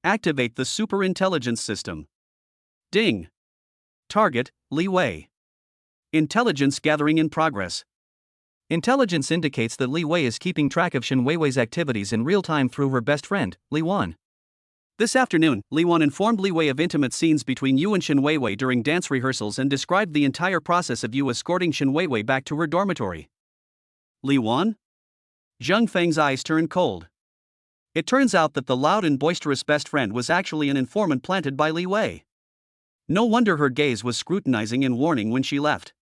Activate the super intelligence system. Ding. Target, Li Wei. Intelligence gathering in progress. Intelligence indicates that Li Wei is keeping track of Shen Weiwei's activities in real time through her best friend, Li Wan. This afternoon, Li Wan informed Li Wei of intimate scenes between you and Shen Weiwei during dance rehearsals and described the entire process of you escorting Shen Weiwei back to her dormitory. Li Wan? Zhang Feng's eyes turned cold. It turns out that the loud and boisterous best friend was actually an informant planted by Li Wei. No wonder her gaze was scrutinizing and warning when she left.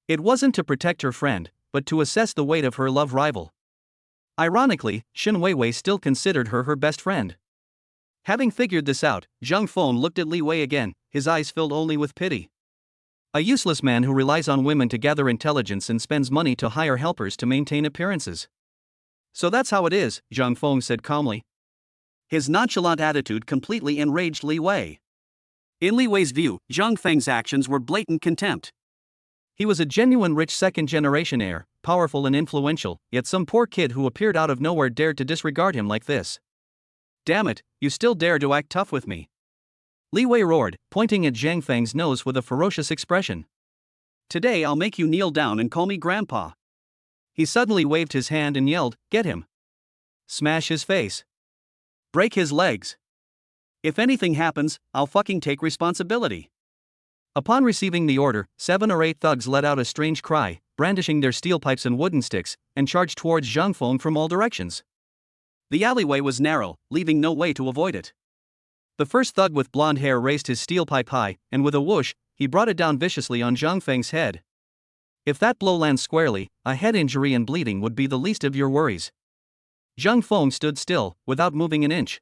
It wasn't to protect her friend, but to assess the weight of her love rival. Ironically, Shen Weiwei still considered her best friend. Having figured this out, Zhang Feng looked at Li Wei again, his eyes filled only with pity. A useless man who relies on women to gather intelligence and spends money to hire helpers to maintain appearances. So that's how it is, Zhang Feng said calmly. His nonchalant attitude completely enraged Li Wei. In Li Wei's view, Zhang Feng's actions were blatant contempt. He was a genuine rich second-generation heir, powerful and influential, yet some poor kid who appeared out of nowhere dared to disregard him like this. Damn it, you still dare to act tough with me. Li Wei roared, pointing at Zhang Feng's nose with a ferocious expression. Today I'll make you kneel down and call me Grandpa. He suddenly waved his hand and yelled, Get him. Smash his face. Break his legs. If anything happens, I'll fucking take responsibility. Upon receiving the order, 7 or 8 thugs let out a strange cry, brandishing their steel pipes and wooden sticks, and charged towards Zhang Feng from all directions. The alleyway was narrow, leaving no way to avoid it. The first thug with blonde hair raised his steel pipe high, and with a whoosh, he brought it down viciously on Zhang Feng's head. If that blow lands squarely, a head injury and bleeding would be the least of your worries. Zhang Feng stood still, without moving an inch.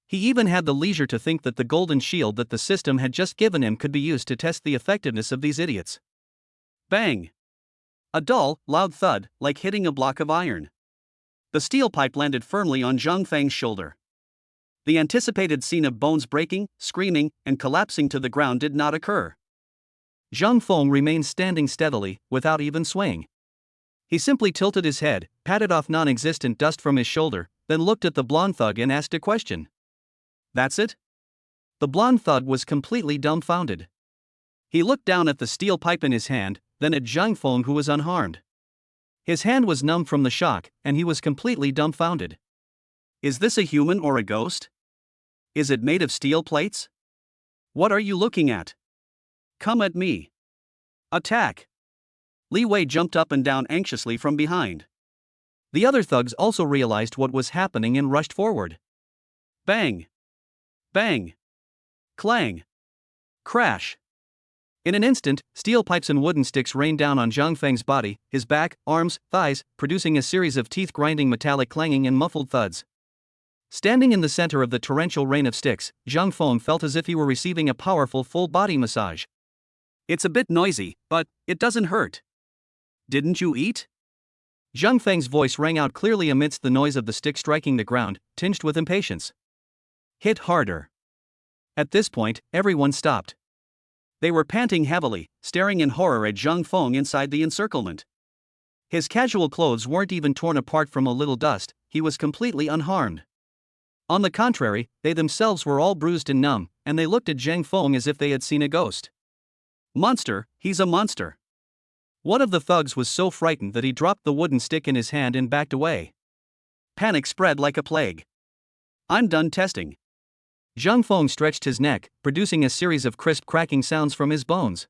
He even had the leisure to think that the golden shield that the system had just given him could be used to test the effectiveness of these idiots. Bang! A dull, loud thud, like hitting a block of iron. The steel pipe landed firmly on Zhang Feng's shoulder. The anticipated scene of bones breaking, screaming, and collapsing to the ground did not occur. Zhang Feng remained standing steadily, without even swaying. He simply tilted his head, patted off non-existent dust from his shoulder, then looked at the blonde thug and asked a question. That's it? The blonde thug was completely dumbfounded. He looked down at the steel pipe in his hand, then at Zhang Feng, who was unharmed. His hand was numb from the shock, and he was completely dumbfounded. Is this a human or a ghost? Is it made of steel plates? What are you looking at? Come at me. Attack! Li Wei jumped up and down anxiously from behind. The other thugs also realized what was happening and rushed forward. Bang! Bang! Clang! Crash! In an instant, steel pipes and wooden sticks rained down on Zhang Feng's body, his back, arms, thighs, producing a series of teeth-grinding metallic clanging and muffled thuds. Standing in the center of the torrential rain of sticks, Zhang Feng felt as if he were receiving a powerful full-body massage. It's a bit noisy, but it doesn't hurt. Didn't you eat? Zhang Feng's voice rang out clearly amidst the noise of the stick striking the ground, tinged with impatience. Hit harder. At this point, everyone stopped. They were panting heavily, staring in horror at Zhang Feng inside the encirclement. His casual clothes weren't even torn apart from a little dust, he was completely unharmed. On the contrary, they themselves were all bruised and numb, and they looked at Zhang Feng as if they had seen a ghost. Monster, he's a monster. One of the thugs was so frightened that he dropped the wooden stick in his hand and backed away. Panic spread like a plague. I'm done testing. Zhang Feng stretched his neck, producing a series of crisp cracking sounds from his bones.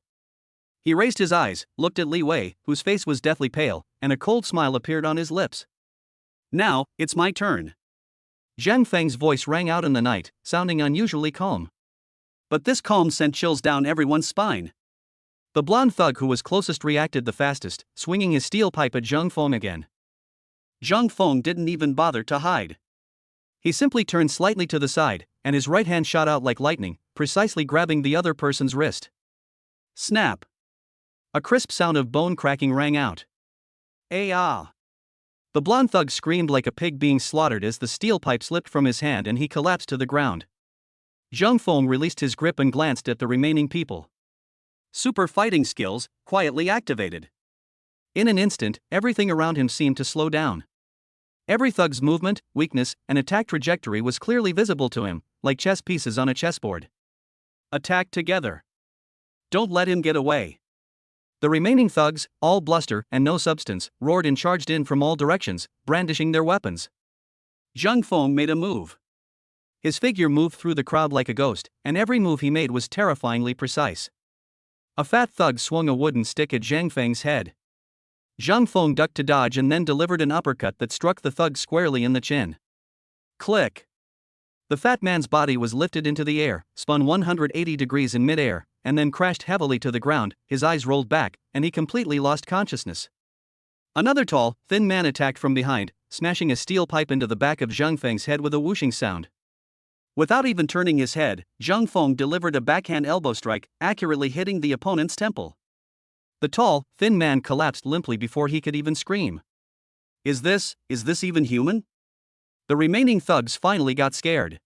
He raised his eyes, looked at Li Wei, whose face was deathly pale, and a cold smile appeared on his lips. Now, it's my turn. Zhang Feng's voice rang out in the night, sounding unusually calm. But this calm sent chills down everyone's spine. The blonde thug who was closest reacted the fastest, swinging his steel pipe at Zhang Feng again. Zhang Feng didn't even bother to hide. He simply turned slightly to the side, and his right hand shot out like lightning, precisely grabbing the other person's wrist. Snap! A crisp sound of bone cracking rang out. Ah! The blonde thug screamed like a pig being slaughtered as the steel pipe slipped from his hand and he collapsed to the ground. Zhang Feng released his grip and glanced at the remaining people. Super fighting skills, quietly activated. In an instant, everything around him seemed to slow down. Every thug's movement, weakness, and attack trajectory was clearly visible to him, like chess pieces on a chessboard. Attack together. Don't let him get away. The remaining thugs, all bluster and no substance, roared and charged in from all directions, brandishing their weapons. Zhang Feng made a move. His figure moved through the crowd like a ghost, and every move he made was terrifyingly precise. A fat thug swung a wooden stick at Zhang Feng's head. Zhang Feng ducked to dodge and then delivered an uppercut that struck the thug squarely in the chin. Click! The fat man's body was lifted into the air, spun 180 degrees in midair, and then crashed heavily to the ground. His eyes rolled back, and he completely lost consciousness. Another tall, thin man attacked from behind, smashing a steel pipe into the back of Zhang Feng's head with a whooshing sound. Without even turning his head, Zhang Feng delivered a backhand elbow strike, accurately hitting the opponent's temple. The tall, thin man collapsed limply before he could even scream. Is this even human? The remaining thugs finally got scared.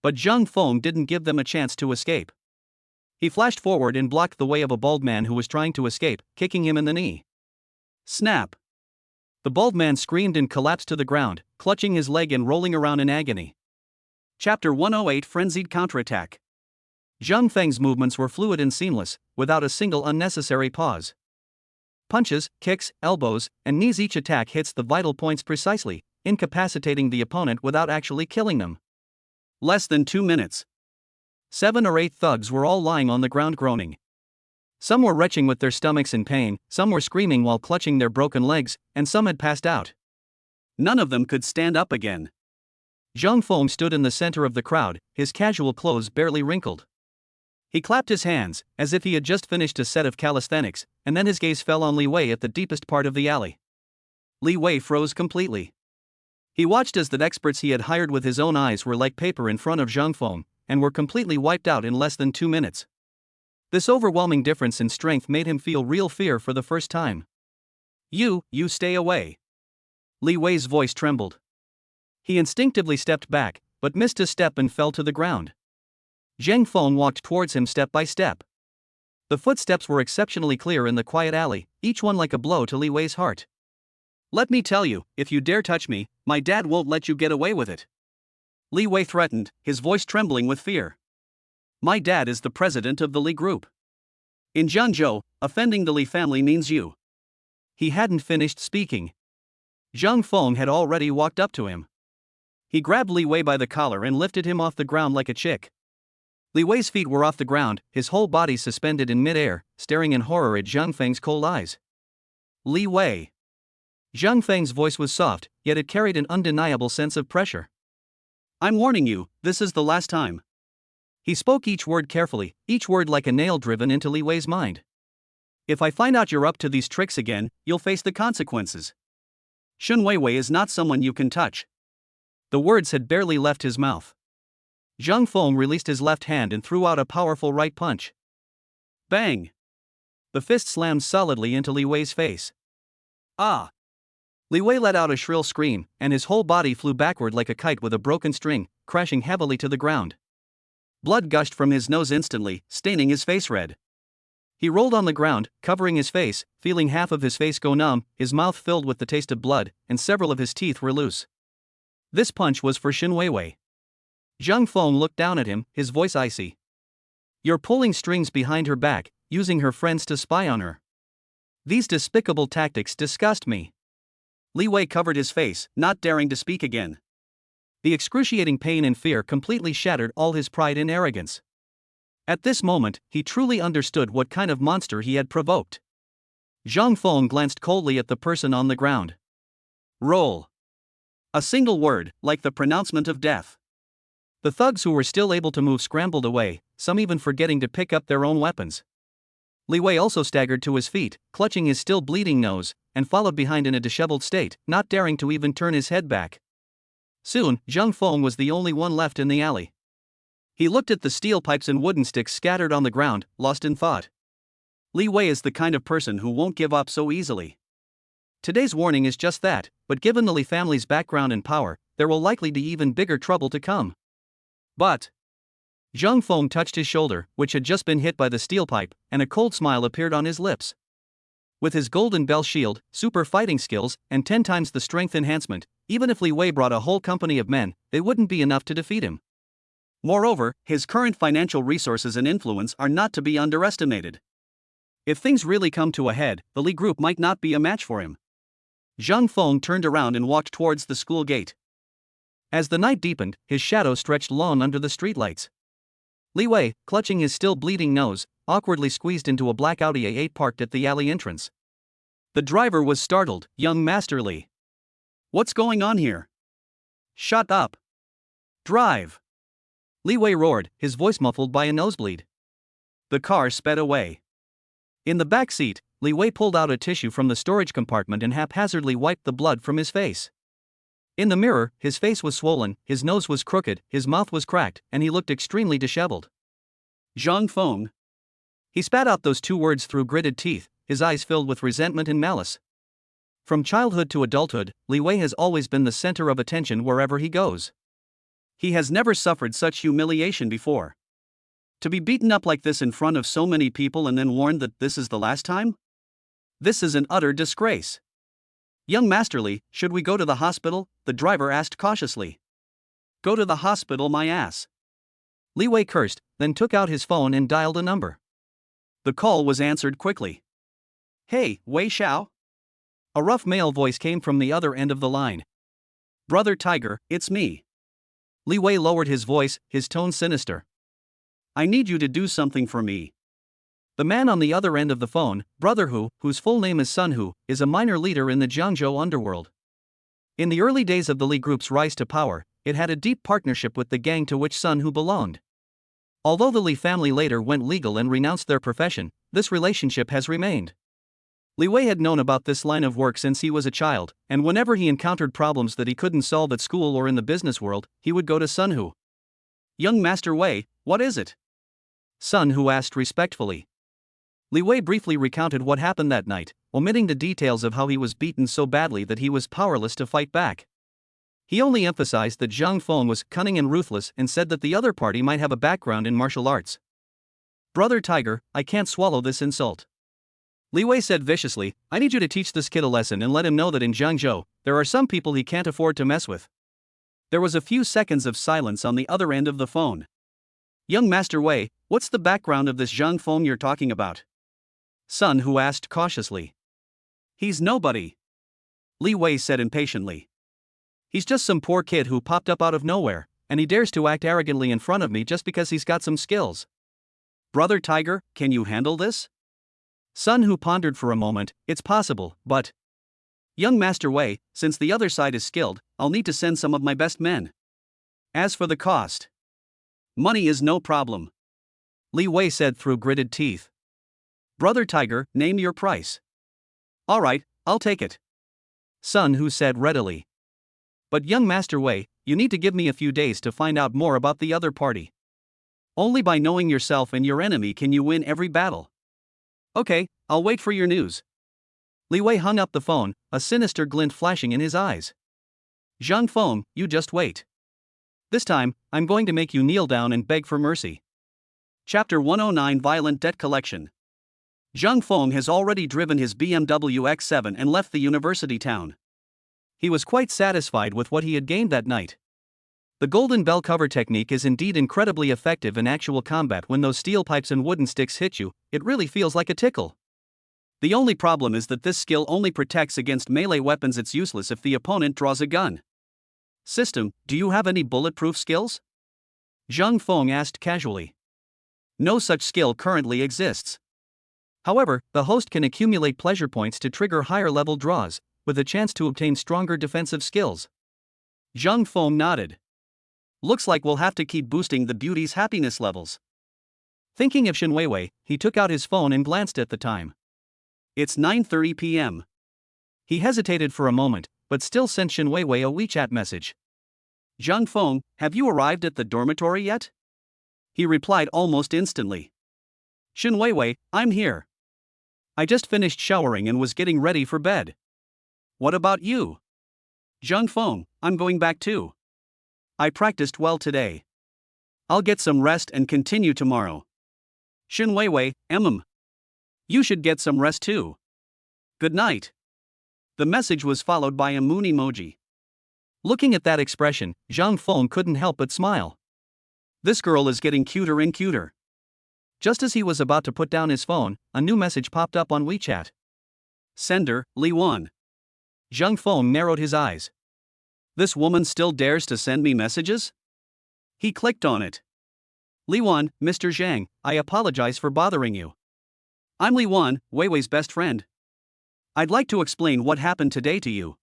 But Zhang Feng didn't give them a chance to escape. He flashed forward and blocked the way of a bald man who was trying to escape, kicking him in the knee. Snap! The bald man screamed and collapsed to the ground, clutching his leg and rolling around in agony. Chapter 108 Frenzied Counterattack. Zhang Feng's movements were fluid and seamless, without a single unnecessary pause. Punches, kicks, elbows, and knees, each attack hits the vital points precisely, incapacitating the opponent without actually killing them. Less than 2 minutes. 7 or 8 thugs were all lying on the ground groaning. Some were retching with their stomachs in pain, some were screaming while clutching their broken legs, and some had passed out. None of them could stand up again. Zhang Feng stood in the center of the crowd, his casual clothes barely wrinkled. He clapped his hands, as if he had just finished a set of calisthenics, and then his gaze fell on Li Wei at the deepest part of the alley. Li Wei froze completely. He watched as the experts he had hired with his own eyes were like paper in front of Zhang Feng, and were completely wiped out in less than 2 minutes. This overwhelming difference in strength made him feel real fear for the first time. You stay away. Li Wei's voice trembled. He instinctively stepped back, but missed a step and fell to the ground. Zhang Feng walked towards him step by step. The footsteps were exceptionally clear in the quiet alley, each one like a blow to Li Wei's heart. Let me tell you, if you dare touch me, my dad won't let you get away with it. Li Wei threatened, his voice trembling with fear. My dad is the president of the Li Group. In Zhangzhou, offending the Li family means you. He hadn't finished speaking. Zhang Feng had already walked up to him. He grabbed Li Wei by the collar and lifted him off the ground like a chick. Li Wei's feet were off the ground, his whole body suspended in midair, staring in horror at Zhang Feng's cold eyes. Li Wei. Zhang Feng's voice was soft, yet it carried an undeniable sense of pressure. I'm warning you, this is the last time. He spoke each word carefully, each word like a nail driven into Li Wei's mind. If I find out you're up to these tricks again, you'll face the consequences. Shun Weiwei is not someone you can touch. The words had barely left his mouth. Zhang Feng released his left hand and threw out a powerful right punch. Bang! The fist slammed solidly into Li Wei's face. Ah! Li Wei let out a shrill scream, and his whole body flew backward like a kite with a broken string, crashing heavily to the ground. Blood gushed from his nose instantly, staining his face red. He rolled on the ground, covering his face, feeling half of his face go numb, his mouth filled with the taste of blood, and several of his teeth were loose. This punch was for Shun Weiwei. Zhang Feng looked down at him, his voice icy. You're pulling strings behind her back, using her friends to spy on her. These despicable tactics disgust me. Li Wei covered his face, not daring to speak again. The excruciating pain and fear completely shattered all his pride and arrogance. At this moment, he truly understood what kind of monster he had provoked. Zhang Feng glanced coldly at the person on the ground. Roll. A single word, like the pronouncement of death. The thugs who were still able to move scrambled away, some even forgetting to pick up their own weapons. Li Wei also staggered to his feet, clutching his still bleeding nose, and followed behind in a disheveled state, not daring to even turn his head back. Soon, Zhang Feng was the only one left in the alley. He looked at the steel pipes and wooden sticks scattered on the ground, lost in thought. Li Wei is the kind of person who won't give up so easily. Today's warning is just that, but given the Li family's background and power, there will likely be even bigger trouble to come. But Zhang Feng touched his shoulder, which had just been hit by the steel pipe, and a cold smile appeared on his lips. With his golden bell shield, super fighting skills, and 10 times the strength enhancement, even if Li Wei brought a whole company of men, it wouldn't be enough to defeat him. Moreover, his current financial resources and influence are not to be underestimated. If things really come to a head, the Li group might not be a match for him. Zhang Feng turned around and walked towards the school gate. As the night deepened, his shadow stretched long under the streetlights. Li Wei, clutching his still bleeding nose, awkwardly squeezed into a black Audi A8 parked at the alley entrance. The driver was startled. "Young Master Li. What's going on here? Shut up. Drive." Li Wei roared, his voice muffled by a nosebleed. The car sped away. In the back seat, Li Wei pulled out a tissue from the storage compartment and haphazardly wiped the blood from his face. In the mirror, his face was swollen, his nose was crooked, his mouth was cracked, and he looked extremely disheveled. "Zhang Feng." He spat out those 2 words through gritted teeth, his eyes filled with resentment and malice. From childhood to adulthood, Li Wei has always been the center of attention wherever he goes. He has never suffered such humiliation before. To be beaten up like this in front of so many people and then warned that this is the last time? This is an utter disgrace. "Young Master Li, should we go to the hospital?" the driver asked cautiously. "Go to the hospital, my ass." Li Wei cursed, then took out his phone and dialed a number. The call was answered quickly. "Hey, Wei Xiao?" A rough male voice came from the other end of the line. "Brother Tiger, it's me." Li Wei lowered his voice, his tone sinister. "I need you to do something for me." The man on the other end of the phone, Brother Hu, whose full name is Sun Hu, is a minor leader in the Jiangzhou underworld. In the early days of the Li Group's rise to power, it had a deep partnership with the gang to which Sun Hu belonged. Although the Li family later went legal and renounced their profession, this relationship has remained. Li Wei had known about this line of work since he was a child, and whenever he encountered problems that he couldn't solve at school or in the business world, he would go to Sun Hu. "Young Master Wei, what is it?" Sun Hu asked respectfully. Li Wei briefly recounted what happened that night, omitting the details of how he was beaten so badly that he was powerless to fight back. He only emphasized that Zhang Feng was cunning and ruthless and said that the other party might have a background in martial arts. "Brother Tiger, I can't swallow this insult." Li Wei said viciously, "I need you to teach this kid a lesson and let him know that in Jiangzhou, there are some people he can't afford to mess with." There was a few seconds of silence on the other end of the phone. "Young Master Wei, what's the background of this Zhang Feng you're talking about?" Sun Hu asked cautiously. "He's nobody," Li Wei said impatiently. "He's just some poor kid who popped up out of nowhere, and he dares to act arrogantly in front of me just because he's got some skills. Brother Tiger, can you handle this?" Sun Hu pondered for a moment. "It's possible, but..." "Young Master Wei, since the other side is skilled, I'll need to send some of my best men. As for the cost, money is no problem," Li Wei said through gritted teeth. "Brother Tiger, name your price." "All right, I'll take it," Sun Hu said readily. "But young Master Wei, you need to give me a few days to find out more about the other party. Only by knowing yourself and your enemy can you win every battle." "Okay, I'll wait for your news." Li Wei hung up the phone, a sinister glint flashing in his eyes. "Zhang Feng, you just wait. This time, I'm going to make you kneel down and beg for mercy." Chapter 109 Violent Debt Collection. Zhang Feng has already driven his BMW X7 and left the university town. He was quite satisfied with what he had gained that night. The golden bell cover technique is indeed incredibly effective in actual combat. When those steel pipes and wooden sticks hit you, it really feels like a tickle. The only problem is that this skill only protects against melee weapons. It's useless if the opponent draws a gun. "System, do you have any bulletproof skills?" Zhang Feng asked casually. No such skill currently exists. However, the host can accumulate pleasure points to trigger higher level draws, with a chance to obtain stronger defensive skills. Zhang Feng nodded. "Looks like we'll have to keep boosting the beauty's happiness levels." Thinking of Shen Weiwei, he took out his phone and glanced at the time. It's 9:30 p.m. He hesitated for a moment, but still sent Shen Weiwei a WeChat message. "Zhang Feng, have you arrived at the dormitory yet?" He replied almost instantly. "Shen Weiwei, I'm here. I just finished showering and was getting ready for bed. What about you?" "Zhang Feng, I'm going back too. I practiced well today." I'll get some rest and continue tomorrow. Shin Weiwei, You should get some rest too. Good night. The message was followed by a moon emoji. Looking at that expression, Zhang Feng couldn't help but smile. This girl is getting cuter and cuter. Just as he was about to put down his phone, a new message popped up on WeChat. Sender, Li Wan. Zhang Feng narrowed his eyes. This woman still dares to send me messages? He clicked on it. Li Wan, Mr. Zhang, I apologize for bothering you. I'm Li Wan, Weiwei's best friend. I'd like to explain what happened today to you.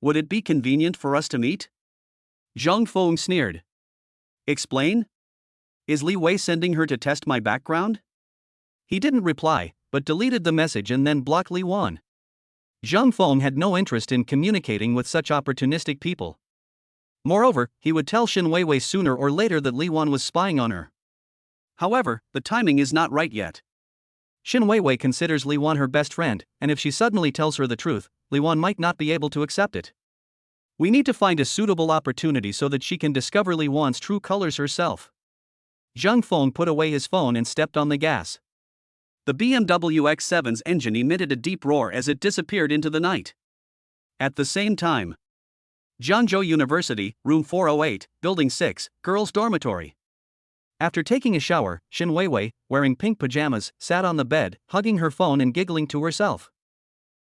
Would it be convenient for us to meet? Zhang Feng sneered. Explain? Is Li Wei sending her to test my background? He didn't reply, but deleted the message and then blocked Li Wan. Zhang Feng had no interest in communicating with such opportunistic people. Moreover, he would tell Shin Weiwei sooner or later that Li Wan was spying on her. However, the timing is not right yet. Shin Weiwei considers Li Wan her best friend, and if she suddenly tells her the truth, Li Wan might not be able to accept it. We need to find a suitable opportunity so that she can discover Li Wan's true colors herself. Zhang Feng put away his phone and stepped on the gas. The BMW X7's engine emitted a deep roar as it disappeared into the night. At the same time, Jiangzhou University, Room 408, Building 6, Girls' Dormitory. After taking a shower, Shin Weiwei, wearing pink pajamas, sat on the bed, hugging her phone and giggling to herself.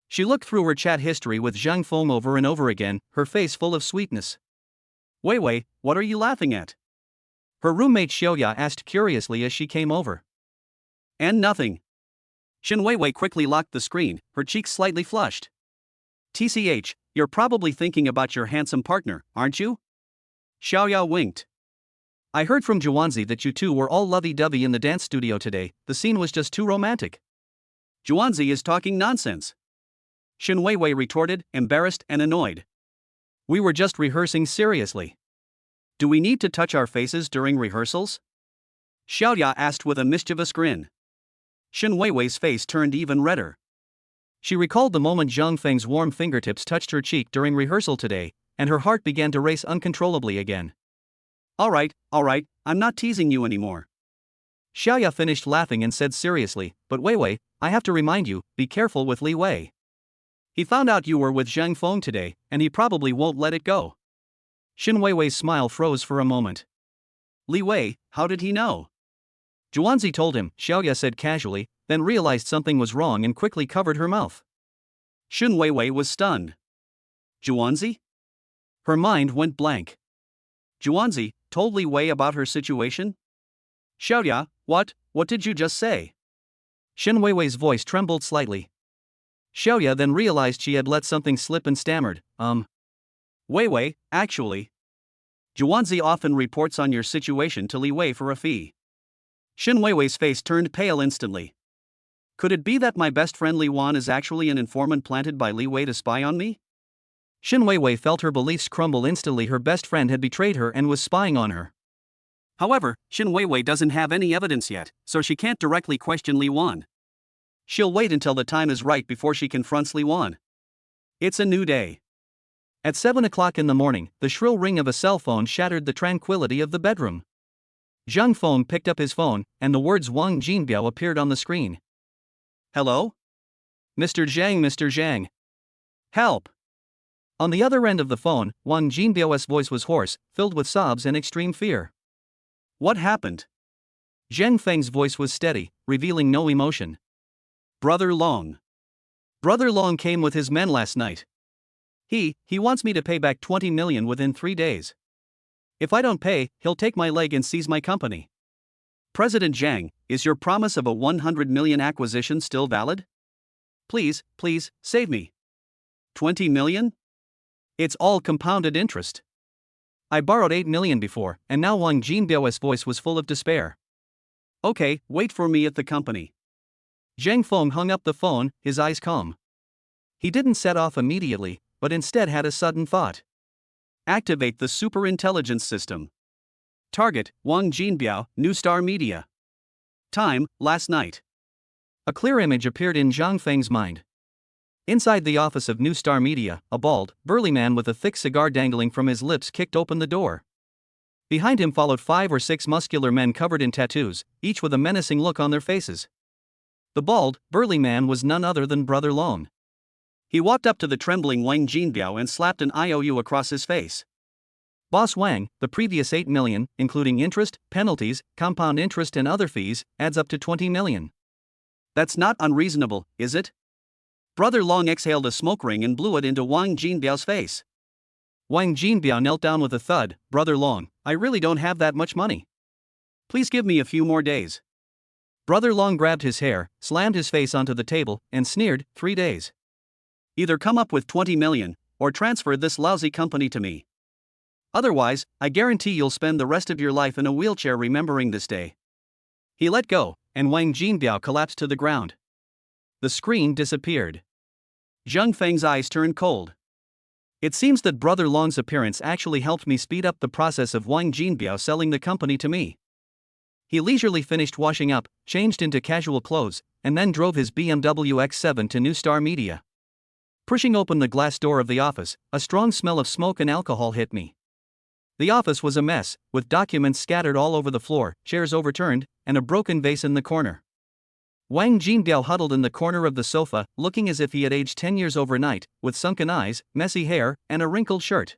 She looked through her chat history with Zhang Feng over and over again, her face full of sweetness. Weiwei, what are you laughing at? Her roommate Xiaoya asked curiously as she came over. And nothing. Shin Weiwei quickly locked the screen, her cheeks slightly flushed. TCH, you're probably thinking about your handsome partner, aren't you? Xiaoya winked. I heard from Juanzi that you two were all lovey-dovey in the dance studio today. The scene was just too romantic. Juanzi is talking nonsense. Shin Weiwei retorted, embarrassed and annoyed. We were just rehearsing seriously. Do we need to touch our faces during rehearsals? Xiaoya asked with a mischievous grin. Shin Weiwei's face turned even redder. She recalled the moment Zhang Feng's warm fingertips touched her cheek during rehearsal today, and her heart began to race uncontrollably again. Alright, I'm not teasing you anymore. Xiaoya finished laughing and said seriously, but Weiwei, I have to remind you, be careful with Li Wei. He found out you were with Zhang Feng today, and he probably won't let it go. Shin Weiwei's smile froze for a moment. Li Wei, how did he know? Juanzi told him, Xiaoya said casually, then realized something was wrong and quickly covered her mouth. Shin Weiwei was stunned. Juanzi? Her mind went blank. Juanzi told Li Wei about her situation? Xiaoya, what did you just say? Shin Weiwei's voice trembled slightly. Xiaoya then realized she had let something slip and stammered, Weiwei, actually. Juanzi often reports on your situation to Li Wei for a fee. Shin Weiwei's face turned pale instantly. Could it be that my best friend Li Wan is actually an informant planted by Li Wei to spy on me? Shin Weiwei felt her beliefs crumble instantly. Her best friend had betrayed her and was spying on her. However, Shin Weiwei doesn't have any evidence yet, so she can't directly question Li Wan. She'll wait until the time is right before she confronts Li Wan. It's a new day. At 7 o'clock in the morning, the shrill ring of a cell phone shattered the tranquility of the bedroom. Zhang Feng picked up his phone, and the words Wang Jinbiao appeared on the screen. Hello? Mr. Zhang. Help! On the other end of the phone, Wang Jinbiao's voice was hoarse, filled with sobs and extreme fear. What happened? Zhang Feng's voice was steady, revealing no emotion. Brother Long came with his men last night. He wants me to pay back 20 million within 3 days. If I don't pay, he'll take my leg and seize my company. President Zhang, is your promise of a 100 million acquisition still valid? Please, save me. 20 million? It's all compounded interest. I borrowed 8 million before, and now Wang Jinbiao's voice was full of despair. Okay, wait for me at the company. Zhang Feng hung up the phone, his eyes calm. He didn't set off immediately, but instead had a sudden thought. Activate the superintelligence system. Target, Wang Jinbiao, New Star Media. Time, last night. A clear image appeared in Zhang Feng's mind. Inside the office of New Star Media, a bald, burly man with a thick cigar dangling from his lips kicked open the door. Behind him followed 5 or 6 muscular men covered in tattoos, each with a menacing look on their faces. The bald, burly man was none other than Brother Long. He walked up to the trembling Wang Jinbiao and slapped an IOU across his face. Boss Wang, the previous 8 million, including interest, penalties, compound interest and other fees, adds up to 20 million. That's not unreasonable, is it? Brother Long exhaled a smoke ring and blew it into Wang Jinbiao's face. Wang Jinbiao knelt down with a thud. Brother Long, I really don't have that much money. Please give me a few more days. Brother Long grabbed his hair, slammed his face onto the table, and sneered, 3 days. Either come up with 20 million, or transfer this lousy company to me. Otherwise, I guarantee you'll spend the rest of your life in a wheelchair remembering this day. He let go, and Wang Jinbiao collapsed to the ground. The screen disappeared. Zhang Feng's eyes turned cold. It seems that Brother Long's appearance actually helped me speed up the process of Wang Jinbiao selling the company to me. He leisurely finished washing up, changed into casual clothes, and then drove his BMW X7 to New Star Media. Pushing open the glass door of the office, a strong smell of smoke and alcohol hit me. The office was a mess, with documents scattered all over the floor, chairs overturned, and a broken vase in the corner. Wang Jinbiao huddled in the corner of the sofa, looking as if he had aged 10 years overnight, with sunken eyes, messy hair, and a wrinkled shirt.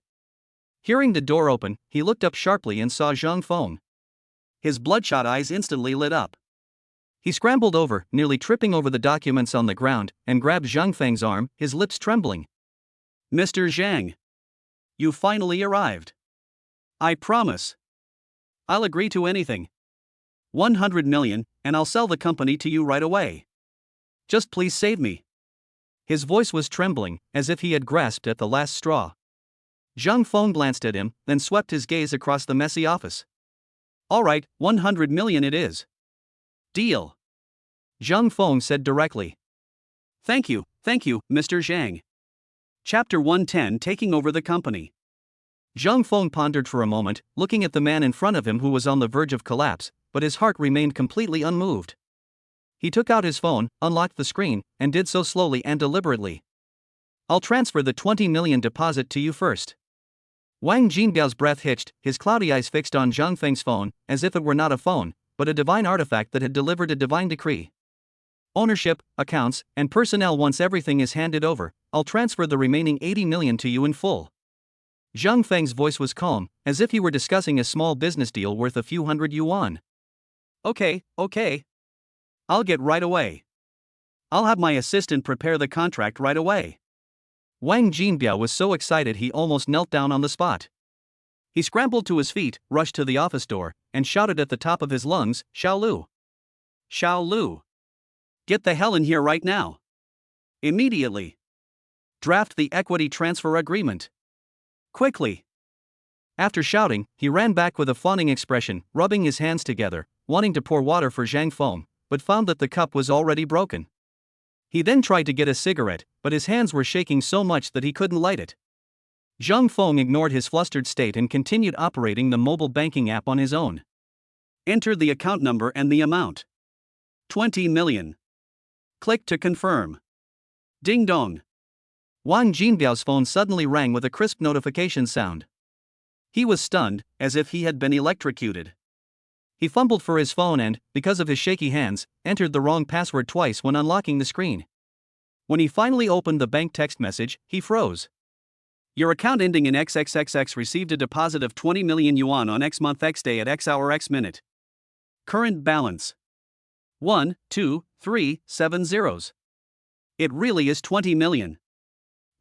Hearing the door open, he looked up sharply and saw Zhang Feng. His bloodshot eyes instantly lit up. He scrambled over, nearly tripping over the documents on the ground, and grabbed Zhang Feng's arm, his lips trembling. Mr. Zhang. You finally arrived. I promise. I'll agree to anything. 100 million, and I'll sell the company to you right away. Just please save me. His voice was trembling, as if he had grasped at the last straw. Zhang Feng glanced at him, then swept his gaze across the messy office. All right, 100 million it is. Deal. Zhang Feng said directly. Thank you, Mr. Zhang. Chapter 110 Taking Over the Company. Zhang Feng pondered for a moment, looking at the man in front of him who was on the verge of collapse, but his heart remained completely unmoved. He took out his phone, unlocked the screen, and did so slowly and deliberately. I'll transfer the 20 million deposit to you first. Wang Jinbiao's breath hitched, his cloudy eyes fixed on Zhang Feng's phone, as if it were not a phone, but a divine artifact that had delivered a divine decree. Ownership, accounts, and personnel. Once everything is handed over, I'll transfer the remaining 80 million to you in full. Zhang Feng's voice was calm, as if he were discussing a small business deal worth a few hundred yuan. Okay. I'll get right away. I'll have my assistant prepare the contract right away. Wang Jinbiao was so excited he almost knelt down on the spot. He scrambled to his feet, rushed to the office door, and shouted at the top of his lungs, Xiaolu. Xiaolu. Get the hell in here right now. Immediately. Draft the equity transfer agreement. Quickly. After shouting, he ran back with a fawning expression, rubbing his hands together, wanting to pour water for Zhang Feng, but found that the cup was already broken. He then tried to get a cigarette, but his hands were shaking so much that he couldn't light it. Zhang Feng ignored his flustered state and continued operating the mobile banking app on his own. Enter the account number and the amount. 20 million. Click to confirm. Ding dong. Wang Jinbiao's phone suddenly rang with a crisp notification sound. He was stunned, as if he had been electrocuted. He fumbled for his phone and, because of his shaky hands, entered the wrong password twice when unlocking the screen. When he finally opened the bank text message, he froze. Your account ending in XXXX received a deposit of 20 million yuan on X month X day at X hour X minute. Current balance. 1, 2, 3, 7 zeros. It really is 20 million.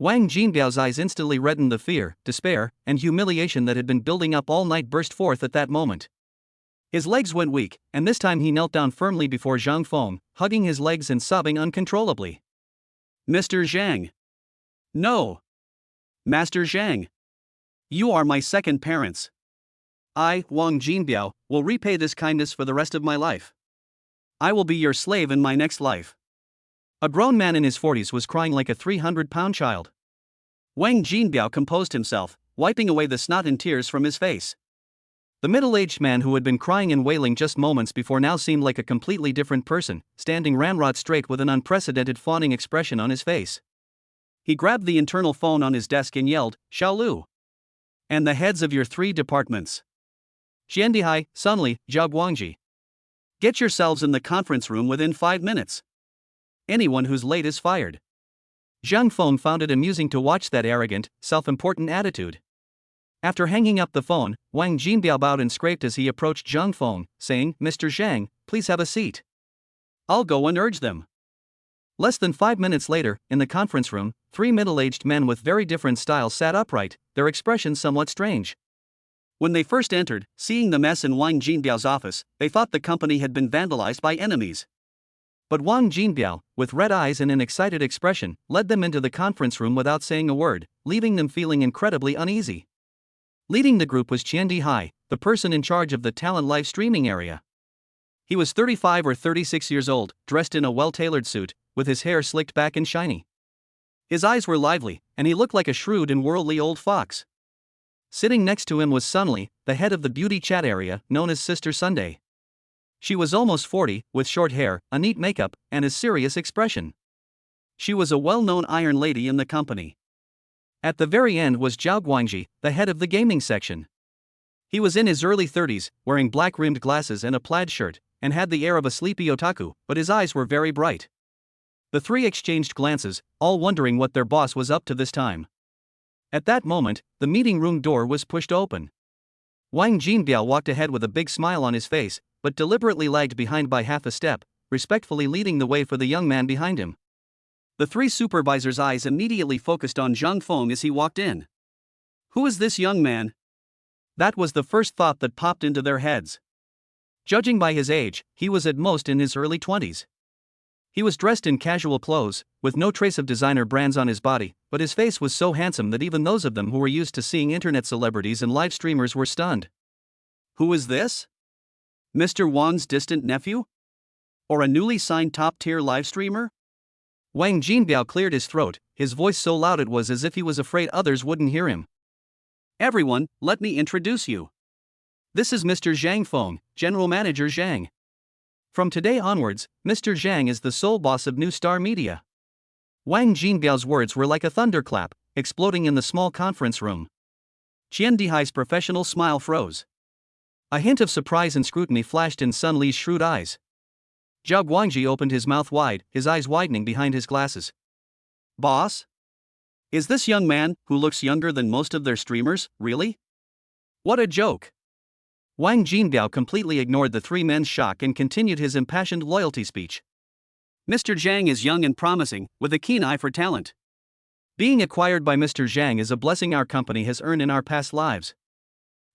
Wang Jinbiao's eyes instantly reddened. The fear, despair, and humiliation that had been building up all night burst forth at that moment. His legs went weak, and this time he knelt down firmly before Zhang Feng, hugging his legs and sobbing uncontrollably. Mr. Zhang. No. Master Zhang. You are my second parents. I, Wang Jinbiao, will repay this kindness for the rest of my life. I will be your slave in my next life. A grown man in his 40s was crying like a 300-pound child. Wang Jinbiao composed himself, wiping away the snot and tears from his face. The middle-aged man who had been crying and wailing just moments before now seemed like a completely different person, standing ramrod straight with an unprecedented fawning expression on his face. He grabbed the internal phone on his desk and yelled, Xiaolu. And the heads of your 3 departments. Jiandihai, Sunli, Zhao Guangji. Get yourselves in the conference room within 5 minutes. Anyone who's late is fired. Zhang Feng found it amusing to watch that arrogant, self-important attitude. After hanging up the phone, Wang Jinbiao bowed and scraped as he approached Zhang Feng, saying, "Mr. Zhang, please have a seat. I'll go and urge them." Less than 5 minutes later, in the conference room, 3 middle-aged men with very different styles sat upright, their expressions somewhat strange. When they first entered, seeing the mess in Wang Jinbiao's office, they thought the company had been vandalized by enemies. But Wang Jinbiao, with red eyes and an excited expression, led them into the conference room without saying a word, leaving them feeling incredibly uneasy. Leading the group was Jiandihai, the person in charge of the talent live streaming area. He was 35 or 36 years old, dressed in a well-tailored suit, with his hair slicked back and shiny. His eyes were lively, and he looked like a shrewd and worldly old fox. Sitting next to him was Sunli, the head of the beauty chat area, known as Sister Sunday. She was almost 40, with short hair, a neat makeup, and a serious expression. She was a well-known iron lady in the company. At the very end was Zhao Guangji, the head of the gaming section. He was in his early 30s, wearing black-rimmed glasses and a plaid shirt, and had the air of a sleepy otaku, but his eyes were very bright. The three exchanged glances, all wondering what their boss was up to this time. At that moment, the meeting room door was pushed open. Wang Jinbiao walked ahead with a big smile on his face, but deliberately lagged behind by half a step, respectfully leading the way for the young man behind him. The three supervisors' eyes immediately focused on Zhang Feng as he walked in. Who is this young man? That was the first thought that popped into their heads. Judging by his age, he was at most in his early 20s. He was dressed in casual clothes, with no trace of designer brands on his body, but his face was so handsome that even those of them who were used to seeing internet celebrities and live streamers were stunned. Who is this? Mr. Wang's distant nephew? Or a newly signed top-tier live streamer? Wang Jinbiao cleared his throat, his voice so loud it was as if he was afraid others wouldn't hear him. Everyone, let me introduce you. This is Mr. Zhang Feng, General Manager Zhang. From today onwards, Mr. Zhang is the sole boss of New Star Media. Wang Jinbiao's words were like a thunderclap, exploding in the small conference room. Jiandihai's professional smile froze. A hint of surprise and scrutiny flashed in Sun Li's shrewd eyes. Zhao Guangji opened his mouth wide, his eyes widening behind his glasses. Boss? Is this young man, who looks younger than most of their streamers, really? What a joke! Wang Jinbiao completely ignored the three men's shock and continued his impassioned loyalty speech. Mr. Zhang is young and promising, with a keen eye for talent. Being acquired by Mr. Zhang is a blessing our company has earned in our past lives.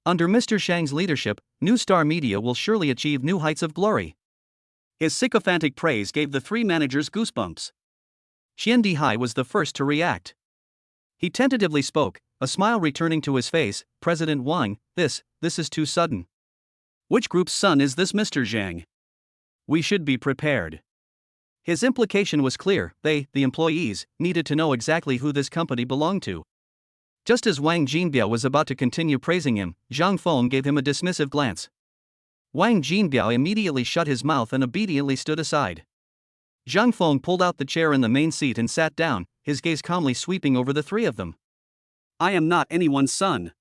Under Mr. Zhang's leadership, New Star Media will surely achieve new heights of glory. His sycophantic praise gave the three managers goosebumps. Jiandihai was the first to react. He tentatively spoke, a smile returning to his face. President Wang, this is too sudden. Which group's son is this Mr. Zhang? We should be prepared. His implication was clear, the employees, needed to know exactly who this company belonged to. Just as Wang Jinbiao was about to continue praising him, Zhang Feng gave him a dismissive glance. Wang Jinbiao immediately shut his mouth and obediently stood aside. Zhang Feng pulled out the chair in the main seat and sat down, his gaze calmly sweeping over the three of them. I am not anyone's son.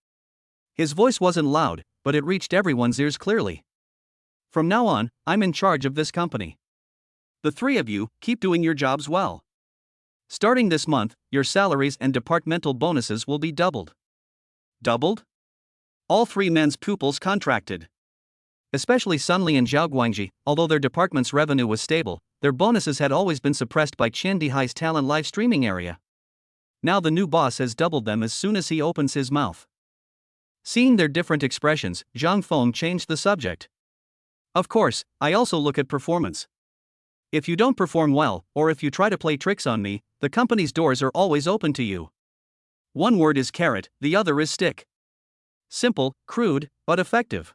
His voice wasn't loud, but it reached everyone's ears clearly. From now on, I'm in charge of this company. The three of you, keep doing your jobs well. Starting this month, your salaries and departmental bonuses will be doubled. Doubled? All three men's pupils contracted. Especially Sunli and Zhao Guangji, although their department's revenue was stable, their bonuses had always been suppressed by Jiandihai's talent live streaming area. Now the new boss has doubled them as soon as he opens his mouth. Seeing their different expressions, Zhang Feng changed the subject. Of course, I also look at performance. If you don't perform well, or if you try to play tricks on me, the company's doors are always open to you. One word is carrot, the other is stick. Simple, crude, but effective.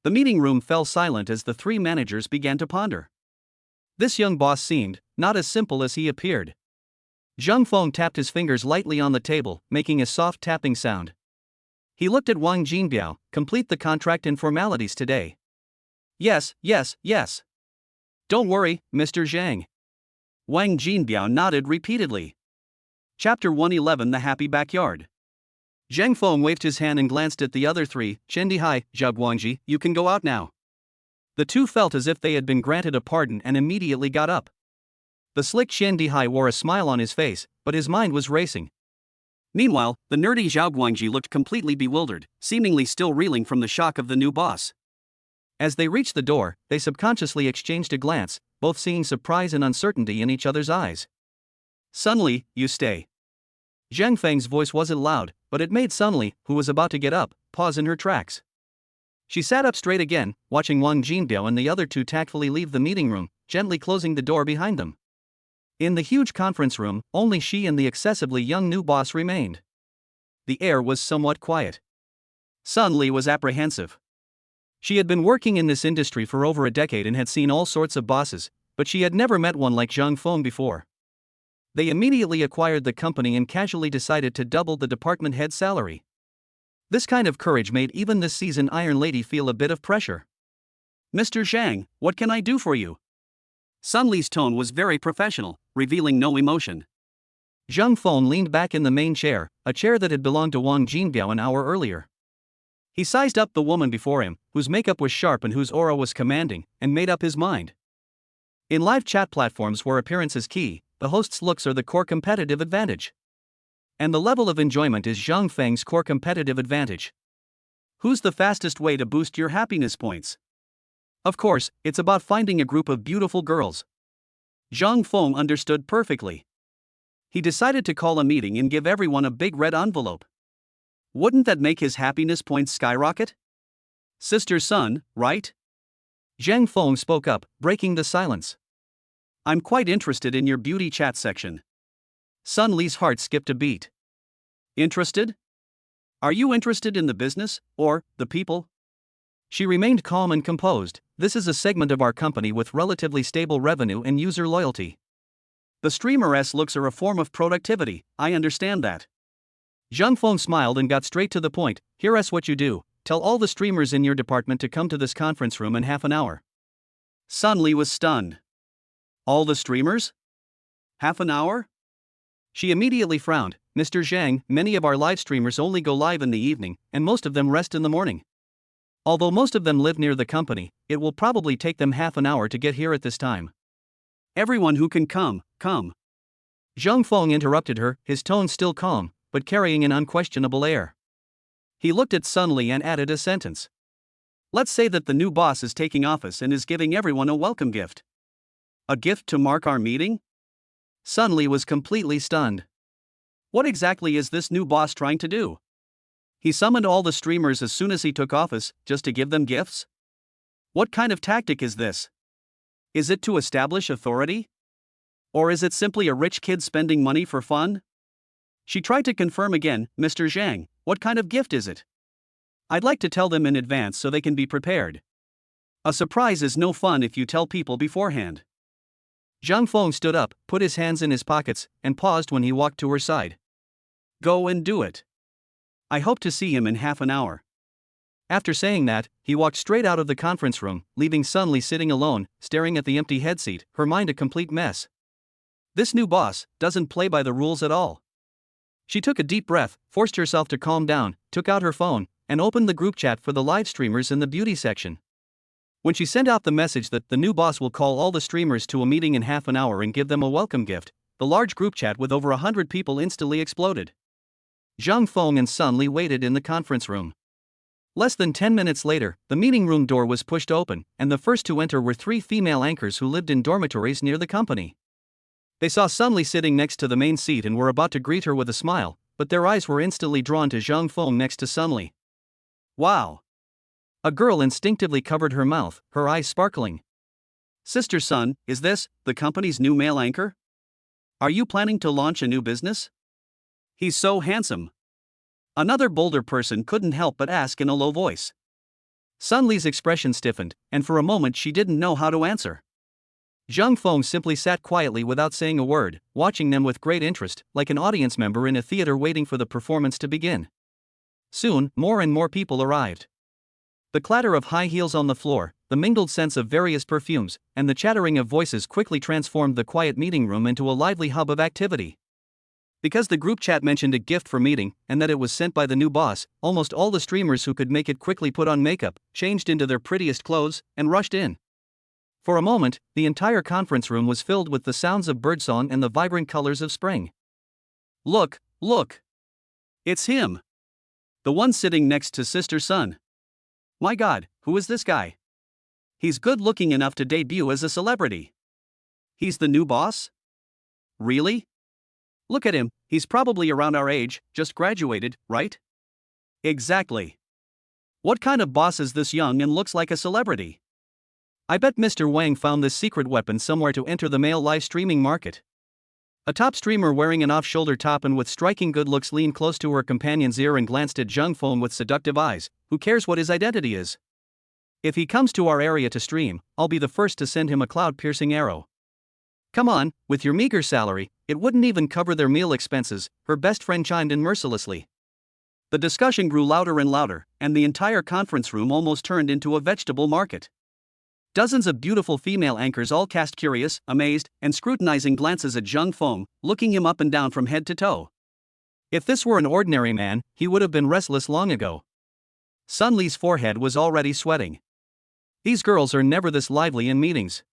The meeting room fell silent as the three managers began to ponder. This young boss seemed not as simple as he appeared. Zhang Feng tapped his fingers lightly on the table, making a soft tapping sound. He looked at Wang Jinbiao. Complete the contract and formalities today. Yes. Don't worry, Mr. Zhang. Wang Jinbiao nodded repeatedly. Chapter 111 The Happy Backyard. Zhang Feng waved his hand and glanced at the other three. Shendihai, Zhao Guangji, you can go out now. The two felt as if they had been granted a pardon and immediately got up. The slick Shendihai wore a smile on his face, but his mind was racing. Meanwhile, the nerdy Zhao Guangji looked completely bewildered, seemingly still reeling from the shock of the new boss. As they reached the door, they subconsciously exchanged a glance, both seeing surprise and uncertainty in each other's eyes. Sun Li, you stay. Zhang Feng's voice wasn't loud, but it made Sun Li, who was about to get up, pause in her tracks. She sat up straight again, watching Wang Jinbiao and the other two tactfully leave the meeting room, gently closing the door behind them. In the huge conference room, only she and the excessively young new boss remained. The air was somewhat quiet. Sun Li was apprehensive. She had been working in this industry for over a decade and had seen all sorts of bosses, but she had never met one like Zhang Feng before. They immediately acquired the company and casually decided to double the department head's salary. This kind of courage made even this seasoned Iron Lady feel a bit of pressure. Mr. Zhang, what can I do for you? Sun Li's tone was very professional, revealing no emotion. Zhang Feng leaned back in the main chair, a chair that had belonged to Wang Jinbiao an hour earlier. He sized up the woman before him, whose makeup was sharp and whose aura was commanding, and made up his mind. In live chat platforms where appearance is key, the host's looks are the core competitive advantage. And the level of enjoyment is Zhang Feng's core competitive advantage. Who's the fastest way to boost your happiness points? Of course, it's about finding a group of beautiful girls. Zhang Feng understood perfectly. He decided to call a meeting and give everyone a big red envelope. Wouldn't that make his happiness points skyrocket? Sister Sun, right? Zhang Feng spoke up, breaking the silence. I'm quite interested in your beauty chat section. Sun Li's heart skipped a beat. Interested? Are you interested in the business, or the people? She remained calm and composed. This is a segment of our company with relatively stable revenue and user loyalty. The streamer's looks are a form of productivity, I understand that. Zhang Feng smiled and got straight to the point. Here's what you do. Tell all the streamers in your department to come to this conference room in half an hour. Sun Li was stunned. All the streamers? Half an hour? She immediately frowned. Mr. Zhang, many of our live streamers only go live in the evening, and most of them rest in the morning. Although most of them live near the company, it will probably take them half an hour to get here at this time. Everyone who can come, come. Zhang Feng interrupted her, his tone still calm, but carrying an unquestionable air. He looked at Sun Li and added a sentence. Let's say that the new boss is taking office and is giving everyone a welcome gift. A gift to mark our meeting? Sun Li was completely stunned. What exactly is this new boss trying to do? He summoned all the streamers as soon as he took office, just to give them gifts? What kind of tactic is this? Is it to establish authority? Or is it simply a rich kid spending money for fun? She tried to confirm again. Mr. Zhang, what kind of gift is it? I'd like to tell them in advance so they can be prepared. A surprise is no fun if you tell people beforehand. Zhang Feng stood up, put his hands in his pockets, and paused when he walked to her side. Go and do it. I hope to see him in half an hour. After saying that, he walked straight out of the conference room, leaving Sun Li sitting alone, staring at the empty headseat, her mind a complete mess. This new boss doesn't play by the rules at all. She took a deep breath, forced herself to calm down, took out her phone, and opened the group chat for the live streamers in the beauty section. When she sent out the message that the new boss will call all the streamers to a meeting in half an hour and give them a welcome gift, the large group chat with over 100 people instantly exploded. Zhang Feng and Sun Li waited in the conference room. Less than 10 minutes later, the meeting room door was pushed open, and the first to enter were 3 female anchors who lived in dormitories near the company. They saw Sun Li sitting next to the main seat and were about to greet her with a smile, but their eyes were instantly drawn to Zhang Feng next to Sun Li. Wow! A girl instinctively covered her mouth, her eyes sparkling. Sister Sun, is this the company's new male anchor? Are you planning to launch a new business? He's so handsome. Another bolder person couldn't help but ask in a low voice. Sun Li's expression stiffened, and for a moment she didn't know how to answer. Zhang Feng simply sat quietly without saying a word, watching them with great interest, like an audience member in a theater waiting for the performance to begin. Soon, more and more people arrived. The clatter of high heels on the floor, the mingled scents of various perfumes, and the chattering of voices quickly transformed the quiet meeting room into a lively hub of activity. Because the group chat mentioned a gift for meeting and that it was sent by the new boss, almost all the streamers who could make it quickly put on makeup, changed into their prettiest clothes, and rushed in. For a moment, the entire conference room was filled with the sounds of birdsong and the vibrant colors of spring. Look, look! It's him! The one sitting next to Sister Sun. My god, who is this guy? He's good looking enough to debut as a celebrity. He's the new boss? Really? Look at him, he's probably around our age, just graduated, right? Exactly. What kind of boss is this young and looks like a celebrity? I bet Mr. Wang found this secret weapon somewhere to enter the male live streaming market. A top streamer wearing an off-shoulder top and with striking good looks leaned close to her companion's ear and glanced at Zhang Feng with seductive eyes. Who cares what his identity is? If he comes to our area to stream, I'll be the first to send him a cloud-piercing arrow. Come on, with your meager salary, it wouldn't even cover their meal expenses, her best friend chimed in mercilessly. The discussion grew louder and louder, and the entire conference room almost turned into a vegetable market. Dozens of beautiful female anchors all cast curious, amazed, and scrutinizing glances at Zhang Feng, looking him up and down from head to toe. If this were an ordinary man, he would have been restless long ago. Sun Li's forehead was already sweating. These girls are never this lively in meetings.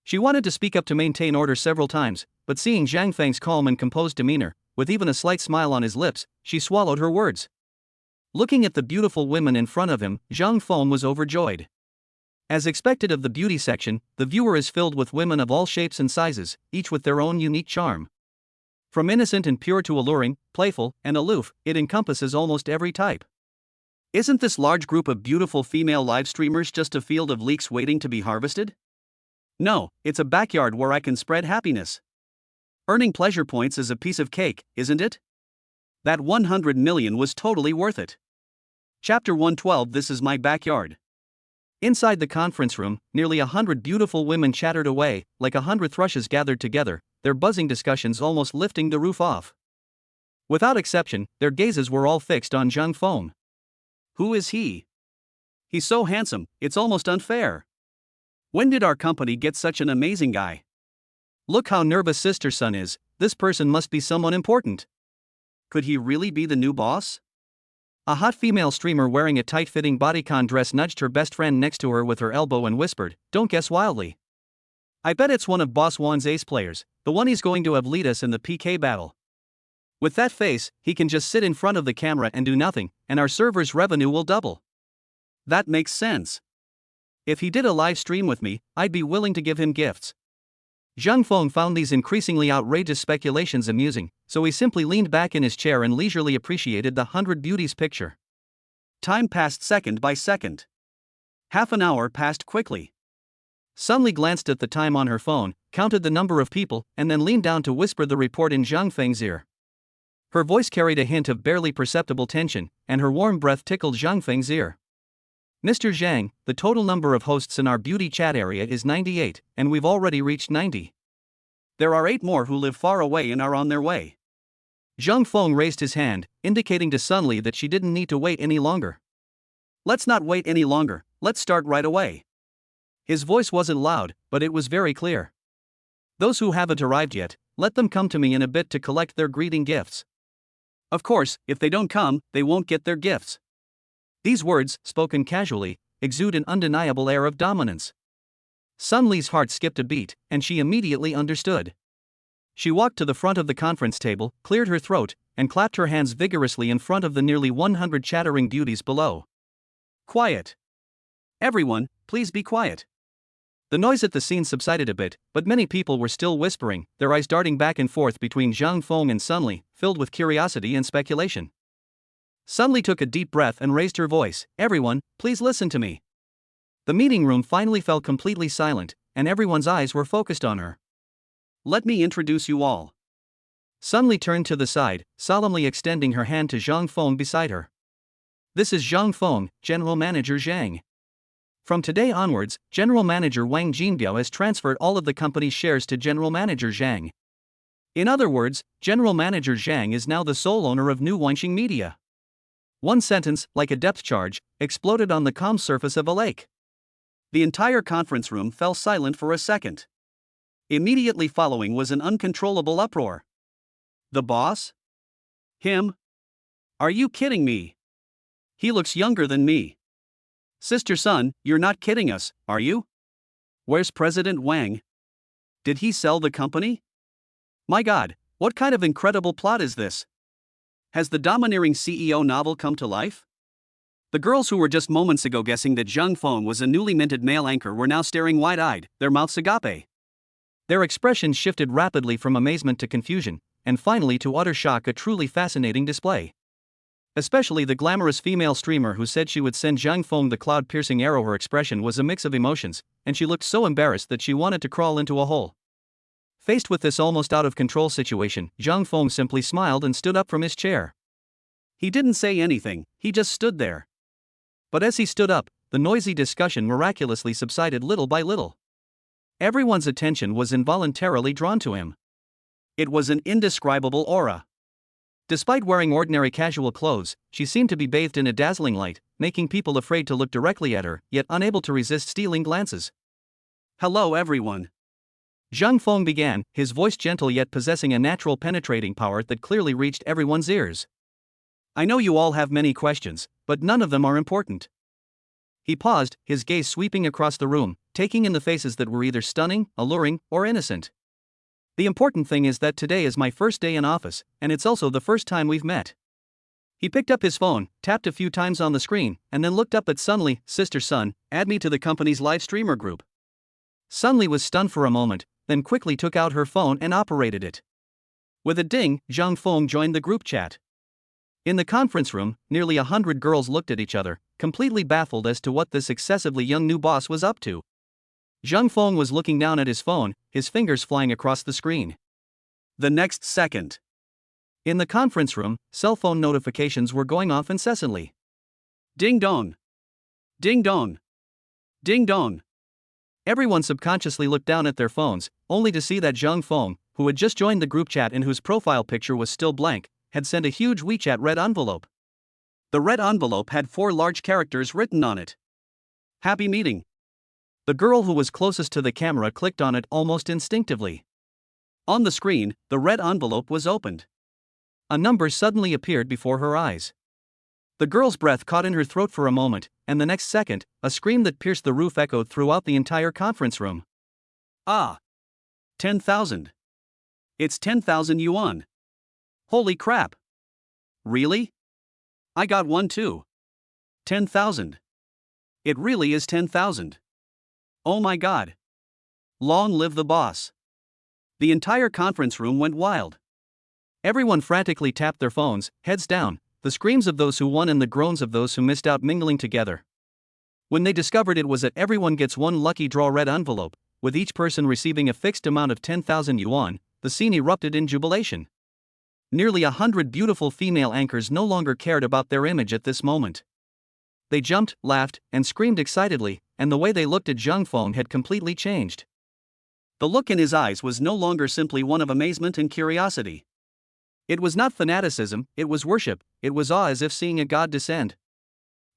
She wanted to speak up to maintain order several times, but seeing Zhang Feng's calm and composed demeanor, with even a slight smile on his lips, she swallowed her words. Looking at the beautiful women in front of him, Zhang Feng was overjoyed. As expected of the beauty section, the viewer is filled with women of all shapes and sizes, each with their own unique charm. From innocent and pure to alluring, playful, and aloof, it encompasses almost every type. Isn't this large group of beautiful female live streamers just a field of leeks waiting to be harvested? No, it's a backyard where I can spread happiness. Earning pleasure points is a piece of cake, isn't it? That 100 million was totally worth it. Chapter 112. This is my backyard. Inside the conference room, nearly 100 beautiful women chattered away, like 100 thrushes gathered together, their buzzing discussions almost lifting the roof off. Without exception, their gazes were all fixed on Zhang Feng. Who is he? He's so handsome, it's almost unfair. When did our company get such an amazing guy? Look how nervous Sister Sun is, this person must be someone important. Could he really be the new boss? A hot female streamer wearing a tight-fitting bodycon dress nudged her best friend next to her with her elbow and whispered, "Don't guess wildly. I bet it's one of Boss Wan's ace players, the one he's going to have lead us in the PK battle. With that face, he can just sit in front of the camera and do nothing, and our server's revenue will double. That makes sense. If he did a live stream with me, I'd be willing to give him gifts." Zhang Feng found these increasingly outrageous speculations amusing, so he simply leaned back in his chair and leisurely appreciated the 100 beauties picture. Time passed second by second. Half an hour passed quickly. Sun Li glanced at the time on her phone, counted the number of people, and then leaned down to whisper the report in Zhang Feng's ear. Her voice carried a hint of barely perceptible tension, and her warm breath tickled Zhang Feng's ear. "Mr. Zhang, the total number of hosts in our beauty chat area is 98, and we've already reached 90. There are 8 more who live far away and are on their way." Zhang Feng raised his hand, indicating to Sun Li that she didn't need to wait any longer. "Let's not wait any longer, let's start right away." His voice wasn't loud, but it was very clear. "Those who haven't arrived yet, let them come to me in a bit to collect their greeting gifts. Of course, if they don't come, they won't get their gifts." These words, spoken casually, exude an undeniable air of dominance. Sun Li's heart skipped a beat, and she immediately understood. She walked to the front of the conference table, cleared her throat, and clapped her hands vigorously in front of the nearly 100 chattering beauties below. "Quiet! Everyone, please be quiet." The noise at the scene subsided a bit, but many people were still whispering, their eyes darting back and forth between Zhang Feng and Sun Li, filled with curiosity and speculation. Sun Li took a deep breath and raised her voice, "Everyone, please listen to me." The meeting room finally fell completely silent, and everyone's eyes were focused on her. "Let me introduce you all." Sun Li turned to the side, solemnly extending her hand to Zhang Feng beside her. "This is Zhang Feng, General Manager Zhang. From today onwards, General Manager Wang Jinbiao has transferred all of the company's shares to General Manager Zhang. In other words, General Manager Zhang is now the sole owner of New Wanxing Media." One sentence, like a depth charge, exploded on the calm surface of a lake. The entire conference room fell silent for a second. Immediately following was an uncontrollable uproar. The boss? Him? Are you kidding me? He looks younger than me. Sister Sun, you're not kidding us, are you? Where's President Wang? Did he sell the company? My God, what kind of incredible plot is this? Has the domineering CEO novel come to life? The girls who were just moments ago guessing that Zhang Feng was a newly minted male anchor were now staring wide-eyed, their mouths agape. Their expressions shifted rapidly from amazement to confusion, and finally to utter shock, a truly fascinating display. Especially the glamorous female streamer who said she would send Zhang Feng the cloud-piercing arrow. Her expression was a mix of emotions, and she looked so embarrassed that she wanted to crawl into a hole. Faced with this almost out-of-control situation, Zhang Feng simply smiled and stood up from his chair. He didn't say anything, he just stood there. But as he stood up, the noisy discussion miraculously subsided little by little. Everyone's attention was involuntarily drawn to him. It was an indescribable aura. Despite wearing ordinary casual clothes, she seemed to be bathed in a dazzling light, making people afraid to look directly at her, yet unable to resist stealing glances. Hello everyone. Zhang Feng began, his voice gentle yet possessing a natural penetrating power that clearly reached everyone's ears. I know you all have many questions, but none of them are important. He paused, his gaze sweeping across the room, taking in the faces that were either stunning, alluring, or innocent. The important thing is that today is my first day in office, and it's also the first time we've met. He picked up his phone, tapped a few times on the screen, and then looked up at Sunli. Sister Sun, add me to the company's live streamer group. Sunli was stunned for a moment, then quickly took out her phone and operated it. With a ding, Zhang Feng joined the group chat. In the conference room, nearly 100 girls looked at each other, completely baffled as to what this excessively young new boss was up to. Zhang Feng was looking down at his phone, his fingers flying across the screen. The next second. In the conference room, cell phone notifications were going off incessantly. Ding dong. Ding dong. Ding dong. Everyone subconsciously looked down at their phones, only to see that Zhang Feng, who had just joined the group chat and whose profile picture was still blank, had sent a huge WeChat red envelope. The red envelope had 4 large characters written on it. Happy meeting. The girl who was closest to the camera clicked on it almost instinctively. On the screen, the red envelope was opened. A number suddenly appeared before her eyes. The girl's breath caught in her throat for a moment, and the next second, a scream that pierced the roof echoed throughout the entire conference room. Ah! 10,000. It's 10,000 yuan. Holy crap! Really? I got one too. 10,000. It really is 10,000. Oh my God. Long live the boss. The entire conference room went wild. Everyone frantically tapped their phones, heads down, the screams of those who won and the groans of those who missed out mingling together. When they discovered it was that everyone gets one lucky draw red envelope, with each person receiving a fixed amount of 10,000 yuan, the scene erupted in jubilation. Nearly 100 beautiful female anchors no longer cared about their image at this moment. They jumped, laughed, and screamed excitedly, and the way they looked at Zhang Feng had completely changed. The look in his eyes was no longer simply one of amazement and curiosity. It was not fanaticism, it was worship, it was awe as if seeing a god descend.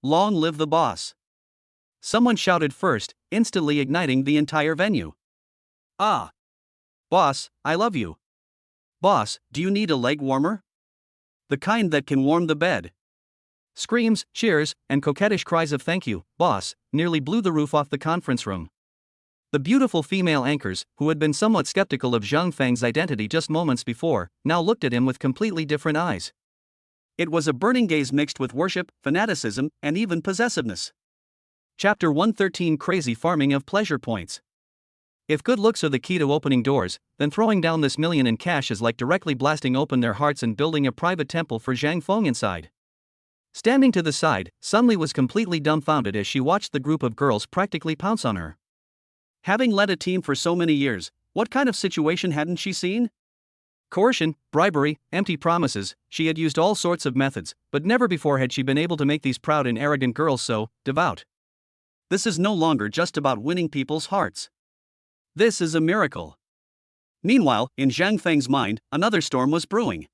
Long live the boss! Someone shouted first, instantly igniting the entire venue. Ah! Boss, I love you. Boss, do you need a leg warmer? The kind that can warm the bed. Screams, cheers, and coquettish cries of thank you, boss, nearly blew the roof off the conference room. The beautiful female anchors, who had been somewhat skeptical of Zhang Feng's identity just moments before, now looked at him with completely different eyes. It was a burning gaze mixed with worship, fanaticism, and even possessiveness. Chapter 113 Crazy Farming of Pleasure Points. If good looks are the key to opening doors, then throwing down this million in cash is like directly blasting open their hearts and building a private temple for Zhang Feng inside. Standing to the side, Sunli was completely dumbfounded as she watched the group of girls practically pounce on her. Having led a team for so many years, what kind of situation hadn't she seen? Coercion, bribery, empty promises, she had used all sorts of methods, but never before had she been able to make these proud and arrogant girls so devout. This is no longer just about winning people's hearts. This is a miracle. Meanwhile, in Zhang Feng's mind, another storm was brewing.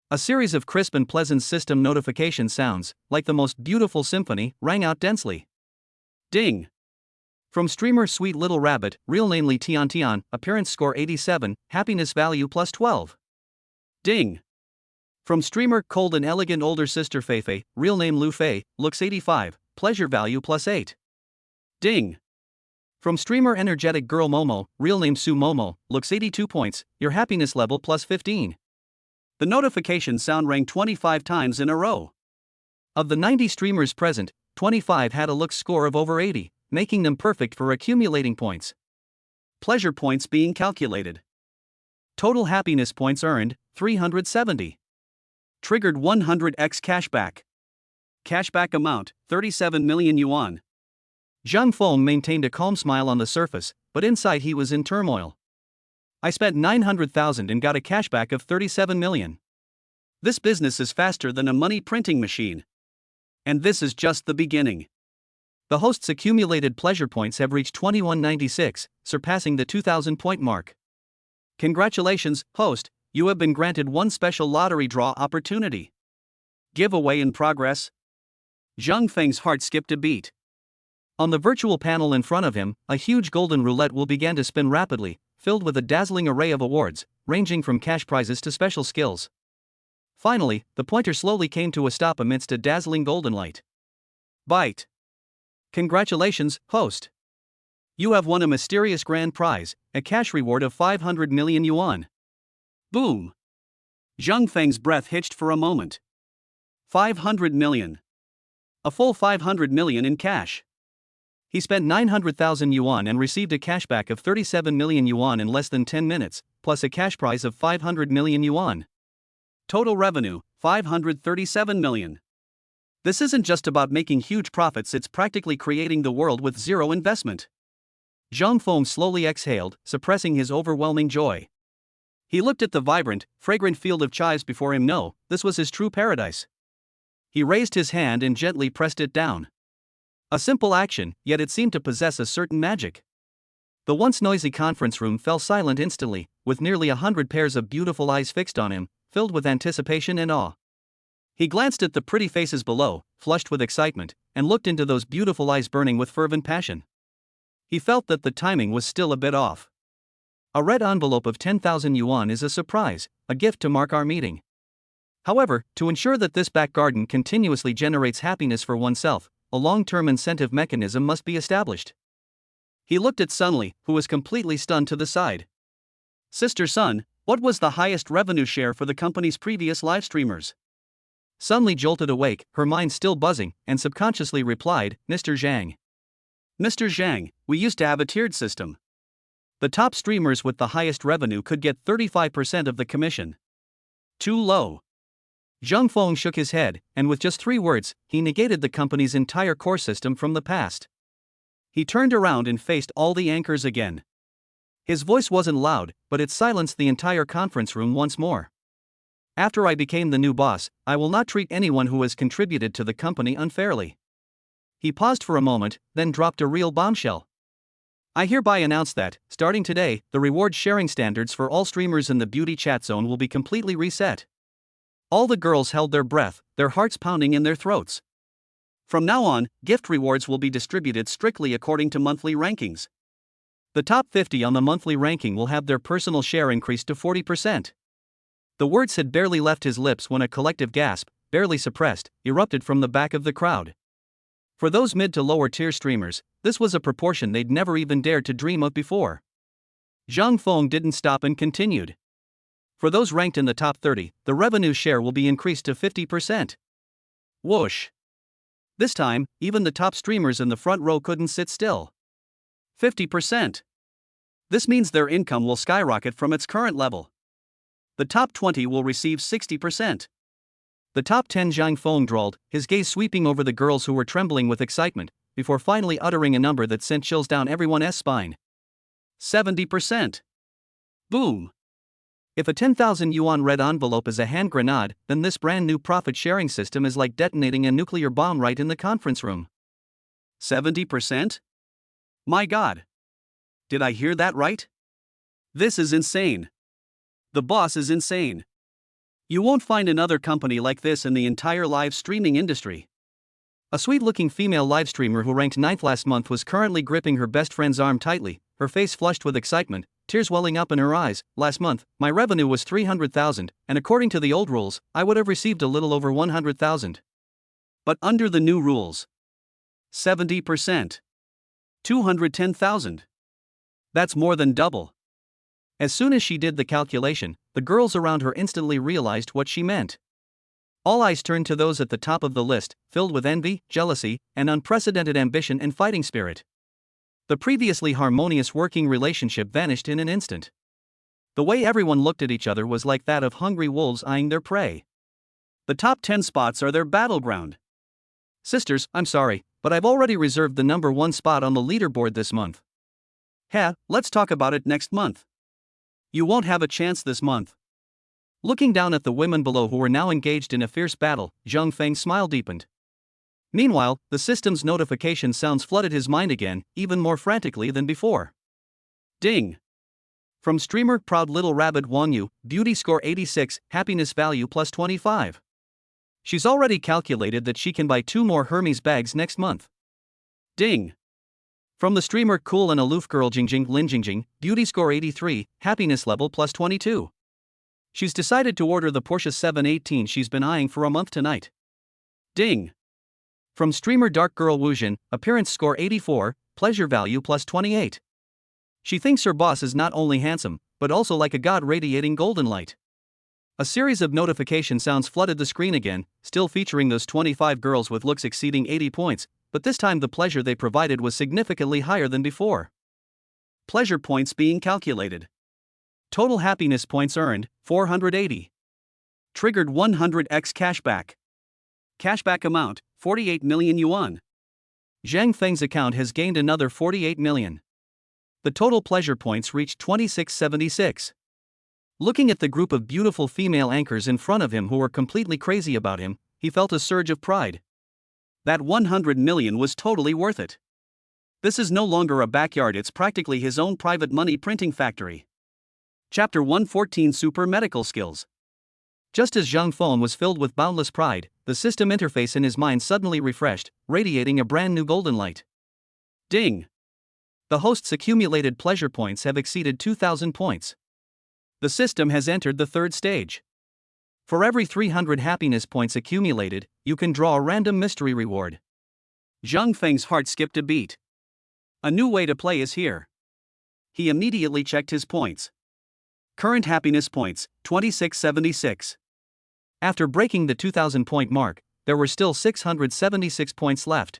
A series of crisp and pleasant system notification sounds, like the most beautiful symphony, rang out densely. Ding! From streamer Sweet Little Rabbit, real name Li Tian Tian, appearance score 87, happiness value +12. Ding. From streamer cold and elegant older sister Feifei, real name Lu Fei, looks 85, pleasure value +8. Ding. From streamer energetic girl Momo, real name Su Momo, looks 82 points, your happiness level +15. The notification sound rang 25 times in a row. Of the 90 streamers present, 25 had a look score of over 80, making them perfect for accumulating points. Pleasure points being calculated. Total happiness points earned, 370. Triggered 100x cashback. Cashback amount, 37 million yuan. Zhang Feng maintained a calm smile on the surface, but inside he was in turmoil. I spent 900,000 and got a cashback of 37 million. This business is faster than a money printing machine. And this is just the beginning. The host's accumulated pleasure points have reached 2196, surpassing the 2,000 point mark. Congratulations, host, you have been granted one special lottery draw opportunity. Giveaway in progress. Zhang Feng's heart skipped a beat. On the virtual panel in front of him, a huge golden roulette wheel began to spin rapidly, filled with a dazzling array of awards, ranging from cash prizes to special skills. Finally, the pointer slowly came to a stop amidst a dazzling golden light. Bite. Congratulations, host. You have won a mysterious grand prize, a cash reward of 500 million yuan. Boom. Zhang Feng's breath hitched for a moment. 500 million. A full 500 million in cash. He spent 900,000 yuan and received a cashback of 37 million yuan in less than 10 minutes, plus a cash prize of 500 million yuan. Total revenue, 537 million. This isn't just about making huge profits, it's practically creating the world with zero investment. Zhang Feng slowly exhaled, suppressing his overwhelming joy. He looked at the vibrant, fragrant field of chives before him. No, this was his true paradise. He raised his hand and gently pressed it down. A simple action, yet it seemed to possess a certain magic. The once noisy conference room fell silent instantly, with nearly 100 pairs of beautiful eyes fixed on him, filled with anticipation and awe. He glanced at the pretty faces below, flushed with excitement, and looked into those beautiful eyes burning with fervent passion. He felt that the timing was still a bit off. A red envelope of 10,000 yuan is a surprise, a gift to mark our meeting. However, to ensure that this back garden continuously generates happiness for oneself, a long-term incentive mechanism must be established. He looked at Sunli, who was completely stunned to the side. Sister Sun, what was the highest revenue share for the company's previous live streamers? Sunli jolted awake, her mind still buzzing, and subconsciously replied, Mr. Zhang. Mr. Zhang, we used to have a tiered system. The top streamers with the highest revenue could get 35% of the commission. Too low. Zhang Feng shook his head, and with just 3 words, he negated the company's entire core system from the past. He turned around and faced all the anchors again. His voice wasn't loud, but it silenced the entire conference room once more. After I became the new boss, I will not treat anyone who has contributed to the company unfairly. He paused for a moment, then dropped a real bombshell. I hereby announce that, starting today, the reward sharing standards for all streamers in the beauty chat zone will be completely reset. All the girls held their breath, their hearts pounding in their throats. From now on, gift rewards will be distributed strictly according to monthly rankings. The top 50 on the monthly ranking will have their personal share increased to 40%. The words had barely left his lips when a collective gasp, barely suppressed, erupted from the back of the crowd. For those mid to lower tier streamers, this was a proportion they'd never even dared to dream of before. Zhang Feng didn't stop and continued. For those ranked in the top 30, the revenue share will be increased to 50%. Whoosh! This time, even the top streamers in the front row couldn't sit still. 50%. This means their income will skyrocket from its current level. The top 20 will receive 60%. The top 10, Zhang Feng drawled, his gaze sweeping over the girls who were trembling with excitement, before finally uttering a number that sent chills down everyone's spine. 70%. Boom! If a 10,000 yuan red envelope is a hand grenade, then this brand new profit sharing system is like detonating a nuclear bomb right in the conference room. 70%? My God! Did I hear that right? This is insane. The boss is insane. You won't find another company like this in the entire live streaming industry. A sweet-looking female live streamer who ranked 9th last month was currently gripping her best friend's arm tightly, her face flushed with excitement, tears welling up in her eyes. Last month, my revenue was 300,000, and according to the old rules, I would have received a little over 100,000. But under the new rules, 70%. 210,000. That's more than double. As soon as she did the calculation, the girls around her instantly realized what she meant. All eyes turned to those at the top of the list, filled with envy, jealousy, and unprecedented ambition and fighting spirit. The previously harmonious working relationship vanished in an instant. The way everyone looked at each other was like that of hungry wolves eyeing their prey. The top 10 spots are their battleground. Sisters, I'm sorry, but I've already reserved the number 1 spot on the leaderboard this month. Let's talk about it next month. You won't have a chance this month. Looking down at the women below who were now engaged in a fierce battle, Zhang Feng's smile deepened. Meanwhile, the system's notification sounds flooded his mind again, even more frantically than before. Ding! From streamer Proud Little Rabbit Wang Yu, beauty score 86, happiness value plus 25. She's already calculated that she can buy 2 more Hermes bags next month. Ding! From the streamer Cool and Aloof Girl Jingjing Lin Jingjing, beauty score 83, happiness level plus 22. She's decided to order the Porsche 718 she's been eyeing for a month tonight. Ding! From streamer Dark Girl Wujin, appearance score 84, pleasure value plus 28. She thinks her boss is not only handsome, but also like a god radiating golden light. A series of notification sounds flooded the screen again, still featuring those 25 girls with looks exceeding 80 points, but this time the pleasure they provided was significantly higher than before. Pleasure points being calculated. Total happiness points earned, 480. Triggered 100x cashback. Cashback amount, 48 million yuan. Zhang Feng's account has gained another 48 million. The total pleasure points reached 2676. Looking at the group of beautiful female anchors in front of him who were completely crazy about him, he felt a surge of pride. That 100 million was totally worth it. This is no longer a backyard, it's practically his own private money printing factory. Chapter 114 Super Medical Skills. Just as Zhang Feng was filled with boundless pride, the system interface in his mind suddenly refreshed, radiating a brand new golden light. Ding! The host's accumulated pleasure points have exceeded 2,000 points. The system has entered the 3rd stage. For every 300 happiness points accumulated, you can draw a random mystery reward. Zhang Feng's heart skipped a beat. A new way to play is here. He immediately checked his points. Current happiness points, 2676. After breaking the 2,000 point mark, there were still 676 points left.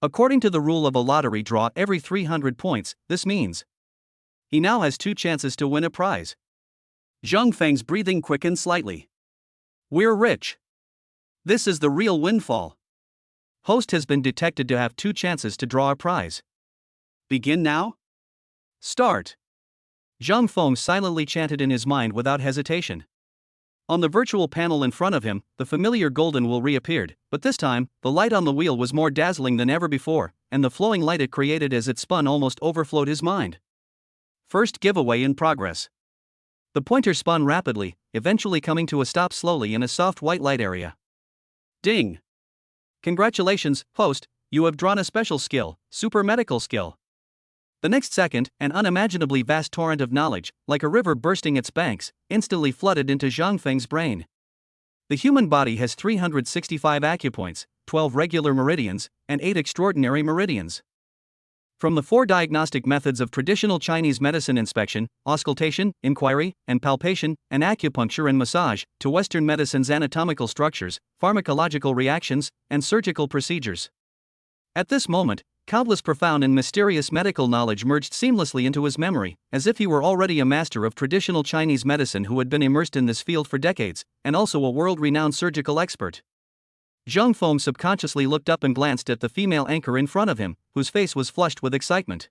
According to the rule of a lottery draw every 300 points, this means he now has 2 chances to win a prize. Zhang Feng's breathing quickened slightly. We're rich. This is the real windfall. Host has been detected to have 2 chances to draw a prize. Begin now? Start. Zhang Feng silently chanted in his mind without hesitation. On the virtual panel in front of him, the familiar golden wheel reappeared, but this time, the light on the wheel was more dazzling than ever before, and the flowing light it created as it spun almost overflowed his mind. First giveaway in progress. The pointer spun rapidly, eventually coming to a stop slowly in a soft white light area. Ding! Congratulations, host, you have drawn a special skill, super medical skill. The next second, an unimaginably vast torrent of knowledge, like a river bursting its banks, instantly flooded into Zhang Feng's brain. The human body has 365 acupoints, 12 regular meridians, and 8 extraordinary meridians. From the 4 diagnostic methods of traditional Chinese medicine: inspection, auscultation, inquiry, and palpation, and acupuncture and massage, to Western medicine's anatomical structures, pharmacological reactions, and surgical procedures. At this moment, countless profound and mysterious medical knowledge merged seamlessly into his memory, as if he were already a master of traditional Chinese medicine who had been immersed in this field for decades, and also a world-renowned surgical expert. Zhang Feng subconsciously looked up and glanced at the female anchor in front of him, whose face was flushed with excitement.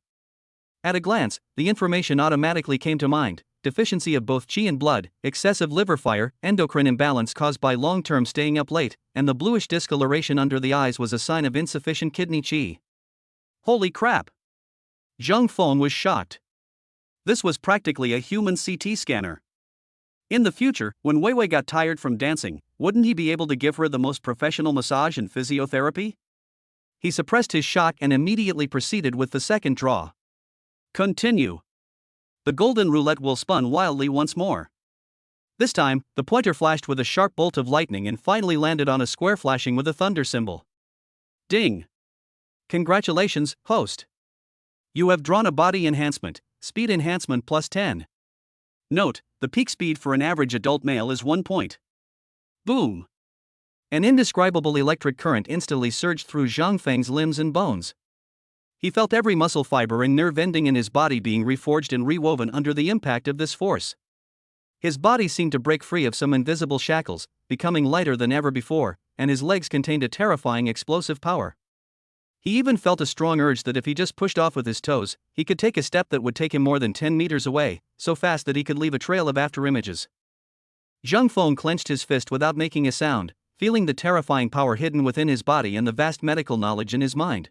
At a glance, the information automatically came to mind: deficiency of both qi and blood, excessive liver fire, endocrine imbalance caused by long-term staying up late, and the bluish discoloration under the eyes was a sign of insufficient kidney qi. Holy crap! Zhang Feng was shocked. This was practically a human CT scanner. In the future, when Wei Wei got tired from dancing, wouldn't he be able to give her the most professional massage and physiotherapy? He suppressed his shock and immediately proceeded with the second draw. Continue. The golden roulette wheel spun wildly once more. This time, the pointer flashed with a sharp bolt of lightning and finally landed on a square flashing with a thunder symbol. Ding! Congratulations, host. You have drawn a body enhancement, speed enhancement plus 10. Note, the peak speed for an average adult male is 1 point. Boom! An indescribable electric current instantly surged through Zhang Feng's limbs and bones. He felt every muscle fiber and nerve ending in his body being reforged and rewoven under the impact of this force. His body seemed to break free of some invisible shackles, becoming lighter than ever before, and his legs contained a terrifying explosive power. He even felt a strong urge that if he just pushed off with his toes, he could take a step that would take him more than 10 meters away, so fast that he could leave a trail of afterimages. Zhang Feng clenched his fist without making a sound, feeling the terrifying power hidden within his body and the vast medical knowledge in his mind.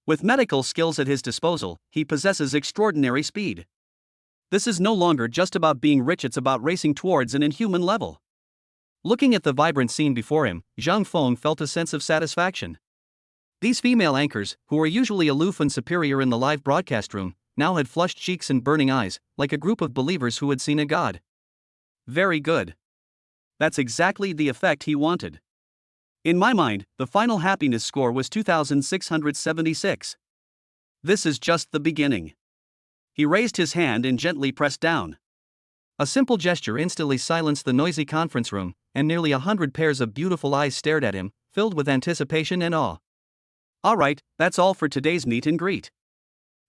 With medical skills at his disposal, he possesses extraordinary speed. This is no longer just about being rich, it's about racing towards an inhuman level. Looking at the vibrant scene before him, Zhang Feng felt a sense of satisfaction. These female anchors, who were usually aloof and superior in the live broadcast room, now had flushed cheeks and burning eyes, like a group of believers who had seen a god. Very good. That's exactly the effect he wanted. In my mind, the final happiness score was 2,676. This is just the beginning. He raised his hand and gently pressed down. A simple gesture instantly silenced the noisy conference room, and nearly 100 pairs of beautiful eyes stared at him, filled with anticipation and awe. Alright, that's all for today's meet and greet.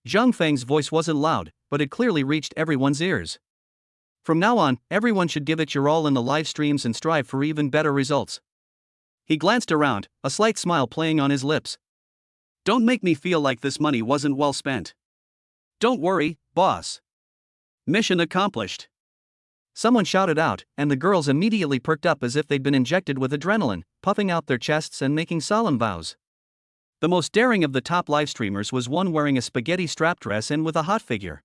Zhang Feng's voice wasn't loud, but it clearly reached everyone's ears. From now on, everyone should give it your all in the live streams and strive for even better results. He glanced around, a slight smile playing on his lips. Don't make me feel like this money wasn't well spent. Don't worry, boss. Mission accomplished. Someone shouted out, and the girls immediately perked up as if they'd been injected with adrenaline, puffing out their chests and making solemn vows. The most daring of the top live streamers was one wearing a spaghetti strap dress and with a hot figure.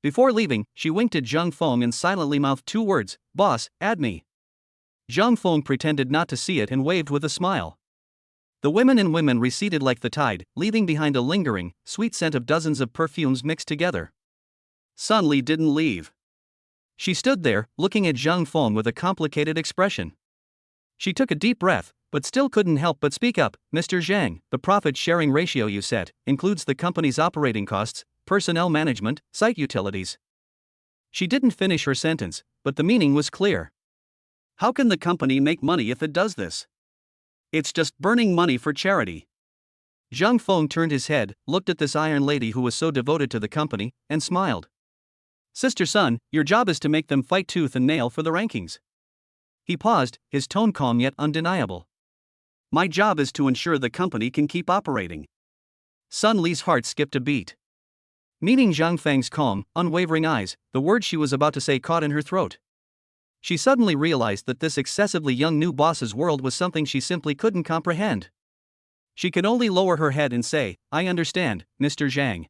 Before leaving, she winked at Zhang Feng and silently mouthed 2 words, "Boss, add me." Zhang Feng pretended not to see it and waved with a smile. The women receded like the tide, leaving behind a lingering, sweet scent of dozens of perfumes mixed together. Sun Li didn't leave. She stood there, looking at Zhang Feng with a complicated expression. She took a deep breath, but still couldn't help but speak up. "Mr. Zhang, the profit-sharing ratio you set includes the company's operating costs, personnel management, site utilities." She didn't finish her sentence, but the meaning was clear. How can the company make money if it does this? It's just burning money for charity. Zhang Feng turned his head, looked at this iron lady who was so devoted to the company, and smiled. "Sister Sun, your job is to make them fight tooth and nail for the rankings." He paused, his tone calm yet undeniable. "My job is to ensure the company can keep operating." Sun Li's heart skipped a beat. Meeting Zhang Feng's calm, unwavering eyes, the words she was about to say caught in her throat. She suddenly realized that this excessively young new boss's world was something she simply couldn't comprehend. She could only lower her head and say, "I understand, Mr. Zhang."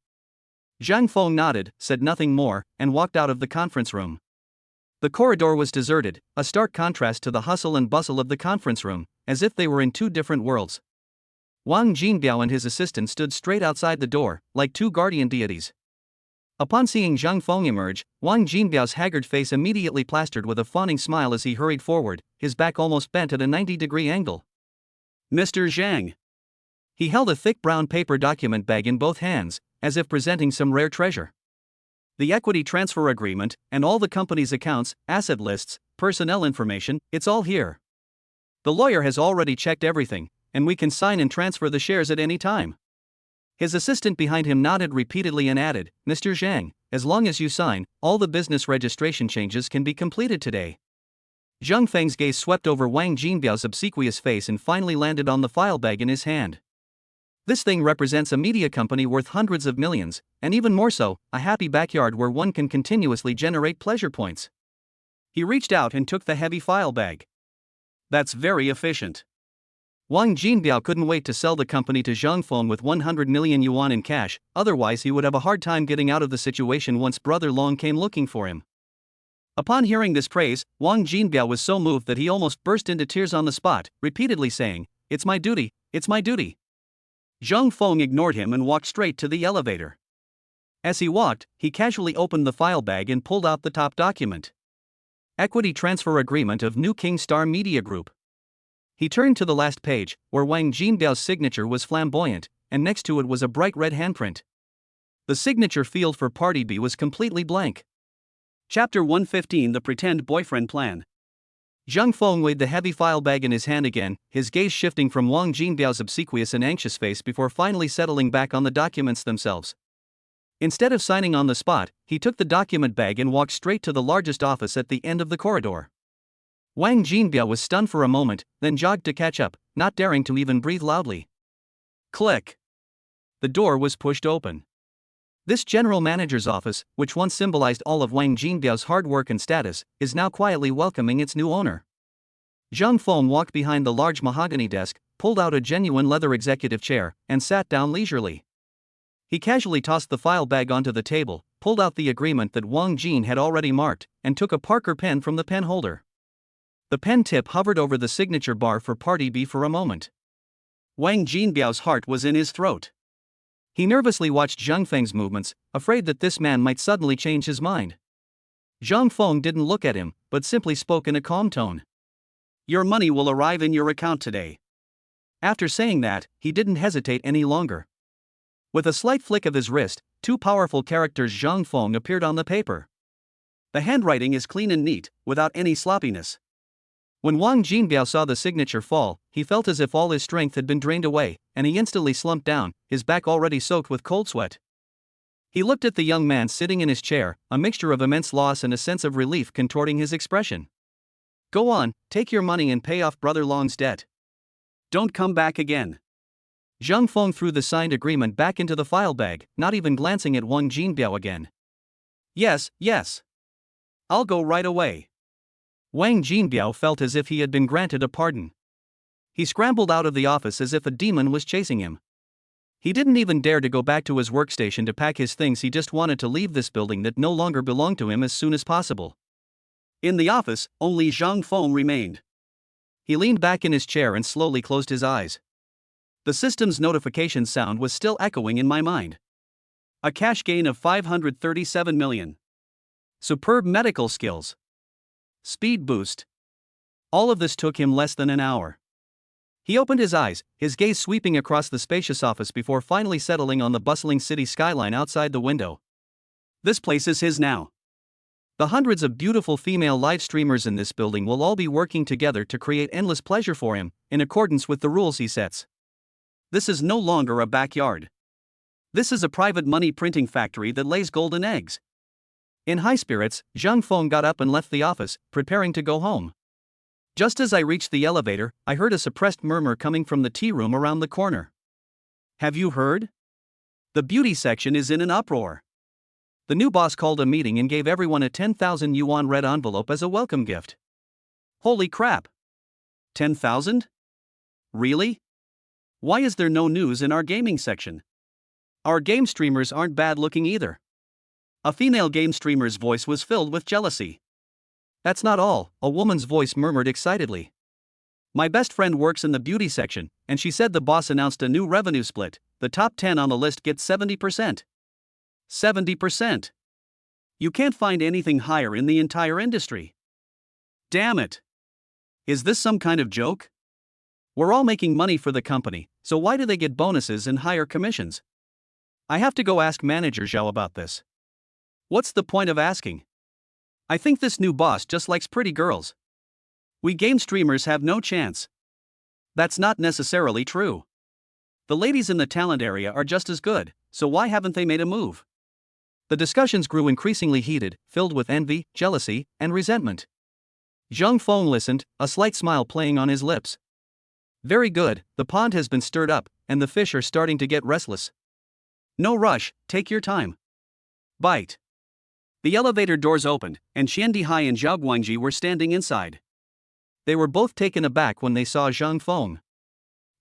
Zhang Feng nodded, said nothing more, and walked out of the conference room. The corridor was deserted, a stark contrast to the hustle and bustle of the conference room, as if they were in 2 different worlds. Wang Jinbiao and his assistant stood straight outside the door, like 2 guardian deities. Upon seeing Zhang Feng emerge, Wang Jinbiao's haggard face immediately plastered with a fawning smile as he hurried forward, his back almost bent at a 90-degree angle. "Mr. Zhang." He held a thick brown paper document bag in both hands, as if presenting some rare treasure. "The equity transfer agreement, and all the company's accounts, asset lists, personnel information, it's all here. The lawyer has already checked everything, and we can sign and transfer the shares at any time." His assistant behind him nodded repeatedly and added, "Mr. Zhang, as long as you sign, all the business registration changes can be completed today." Zhang Feng's gaze swept over Wang Jinbiao's obsequious face and finally landed on the file bag in his hand. This thing represents a media company worth hundreds of millions, and even more so, a happy backyard where one can continuously generate pleasure points. He reached out and took the heavy file bag. "That's very efficient." Wang Jinbiao couldn't wait to sell the company to Zhang Feng with 100 million yuan in cash, otherwise he would have a hard time getting out of the situation once Brother Long came looking for him. Upon hearing this praise, Wang Jinbiao was so moved that he almost burst into tears on the spot, repeatedly saying, "It's my duty, it's my duty." Zhang Feng ignored him and walked straight to the elevator. As he walked, he casually opened the file bag and pulled out the top document. Equity Transfer Agreement of New King Star Media Group. He turned to the last page, where Wang Jinbiao's signature was flamboyant, and next to it was a bright red handprint. The signature field for Party B was completely blank. Chapter 115: The Pretend Boyfriend Plan. Zhang Feng weighed the heavy file bag in his hand again, his gaze shifting from Wang Jinbiao's obsequious and anxious face before finally settling back on the documents themselves. Instead of signing on the spot, he took the document bag and walked straight to the largest office at the end of the corridor. Wang Jinbiao was stunned for a moment, then jogged to catch up, not daring to even breathe loudly. Click. The door was pushed open. This general manager's office, which once symbolized all of Wang Jinbiao's hard work and status, is now quietly welcoming its new owner. Zhang Feng walked behind the large mahogany desk, pulled out a genuine leather executive chair, and sat down leisurely. He casually tossed the file bag onto the table, pulled out the agreement that Wang Jin had already marked, and took a Parker pen from the pen holder. The pen tip hovered over the signature bar for Party B for a moment. Wang Jinbiao's heart was in his throat. He nervously watched Zhang Feng's movements, afraid that this man might suddenly change his mind. Zhang Feng didn't look at him, but simply spoke in a calm tone. Your money will arrive in your account today. After saying that, he didn't hesitate any longer. With a slight flick of his wrist, two powerful characters Zhang Feng appeared on the paper. The handwriting is clean and neat, without any sloppiness. When Wang Jinbiao saw the signature fall, he felt as if all his strength had been drained away, and he instantly slumped down, his back already soaked with cold sweat. He looked at the young man sitting in his chair, a mixture of immense loss and a sense of relief contorting his expression. Go on, take your money and pay off Brother Long's debt. Don't come back again. Zhang Feng threw the signed agreement back into the file bag, not even glancing at Wang Jinbiao again. Yes. I'll go right away. Wang Jinbiao felt as if he had been granted a pardon. He scrambled out of the office as if a demon was chasing him. He didn't even dare to go back to his workstation to pack his things. He just wanted to leave this building that no longer belonged to him as soon as possible. In the office, only Zhang Feng remained. He leaned back in his chair and slowly closed his eyes. The system's notification sound was still echoing in my mind. A cash gain of 537 million. Superb medical skills. Speed boost. All of this took him less than an hour. He opened his eyes, his gaze sweeping across the spacious office before finally settling on the bustling city skyline outside the window. This place is his now. The hundreds of beautiful female live streamers in this building will all be working together to create endless pleasure for him, in accordance with the rules he sets. This is no longer a backyard. This is a private money printing factory that lays golden eggs. In high spirits, Zhang Feng got up and left the office, preparing to go home. Just as I reached the elevator, I heard a suppressed murmur coming from the tea room around the corner. Have you heard? The beauty section is in an uproar. The new boss called a meeting and gave everyone a 10,000 yuan red envelope as a welcome gift. Holy crap! 10,000? Really? Why is there no news in our gaming section? Our game streamers aren't bad looking either. A female game streamer's voice was filled with jealousy. That's not all, a woman's voice murmured excitedly. My best friend works in the beauty section, and she said the boss announced a new revenue split. The top 10 on the list get 70%. 70%. You can't find anything higher in the entire industry. Damn it. Is this some kind of joke? We're all making money for the company, so why do they get bonuses and higher commissions? I have to go ask Manager Zhao about this. What's the point of asking? I think this new boss just likes pretty girls. We game streamers have no chance. That's not necessarily true. The ladies in the talent area are just as good, so why haven't they made a move? The discussions grew increasingly heated, filled with envy, jealousy, and resentment. Zhang Feng listened, a slight smile playing on his lips. Very good, the pond has been stirred up, and the fish are starting to get restless. No rush, take your time. Bite. The elevator doors opened, and Qian Dihai and Zhao Guangji were standing inside. They were both taken aback when they saw Zhang Feng.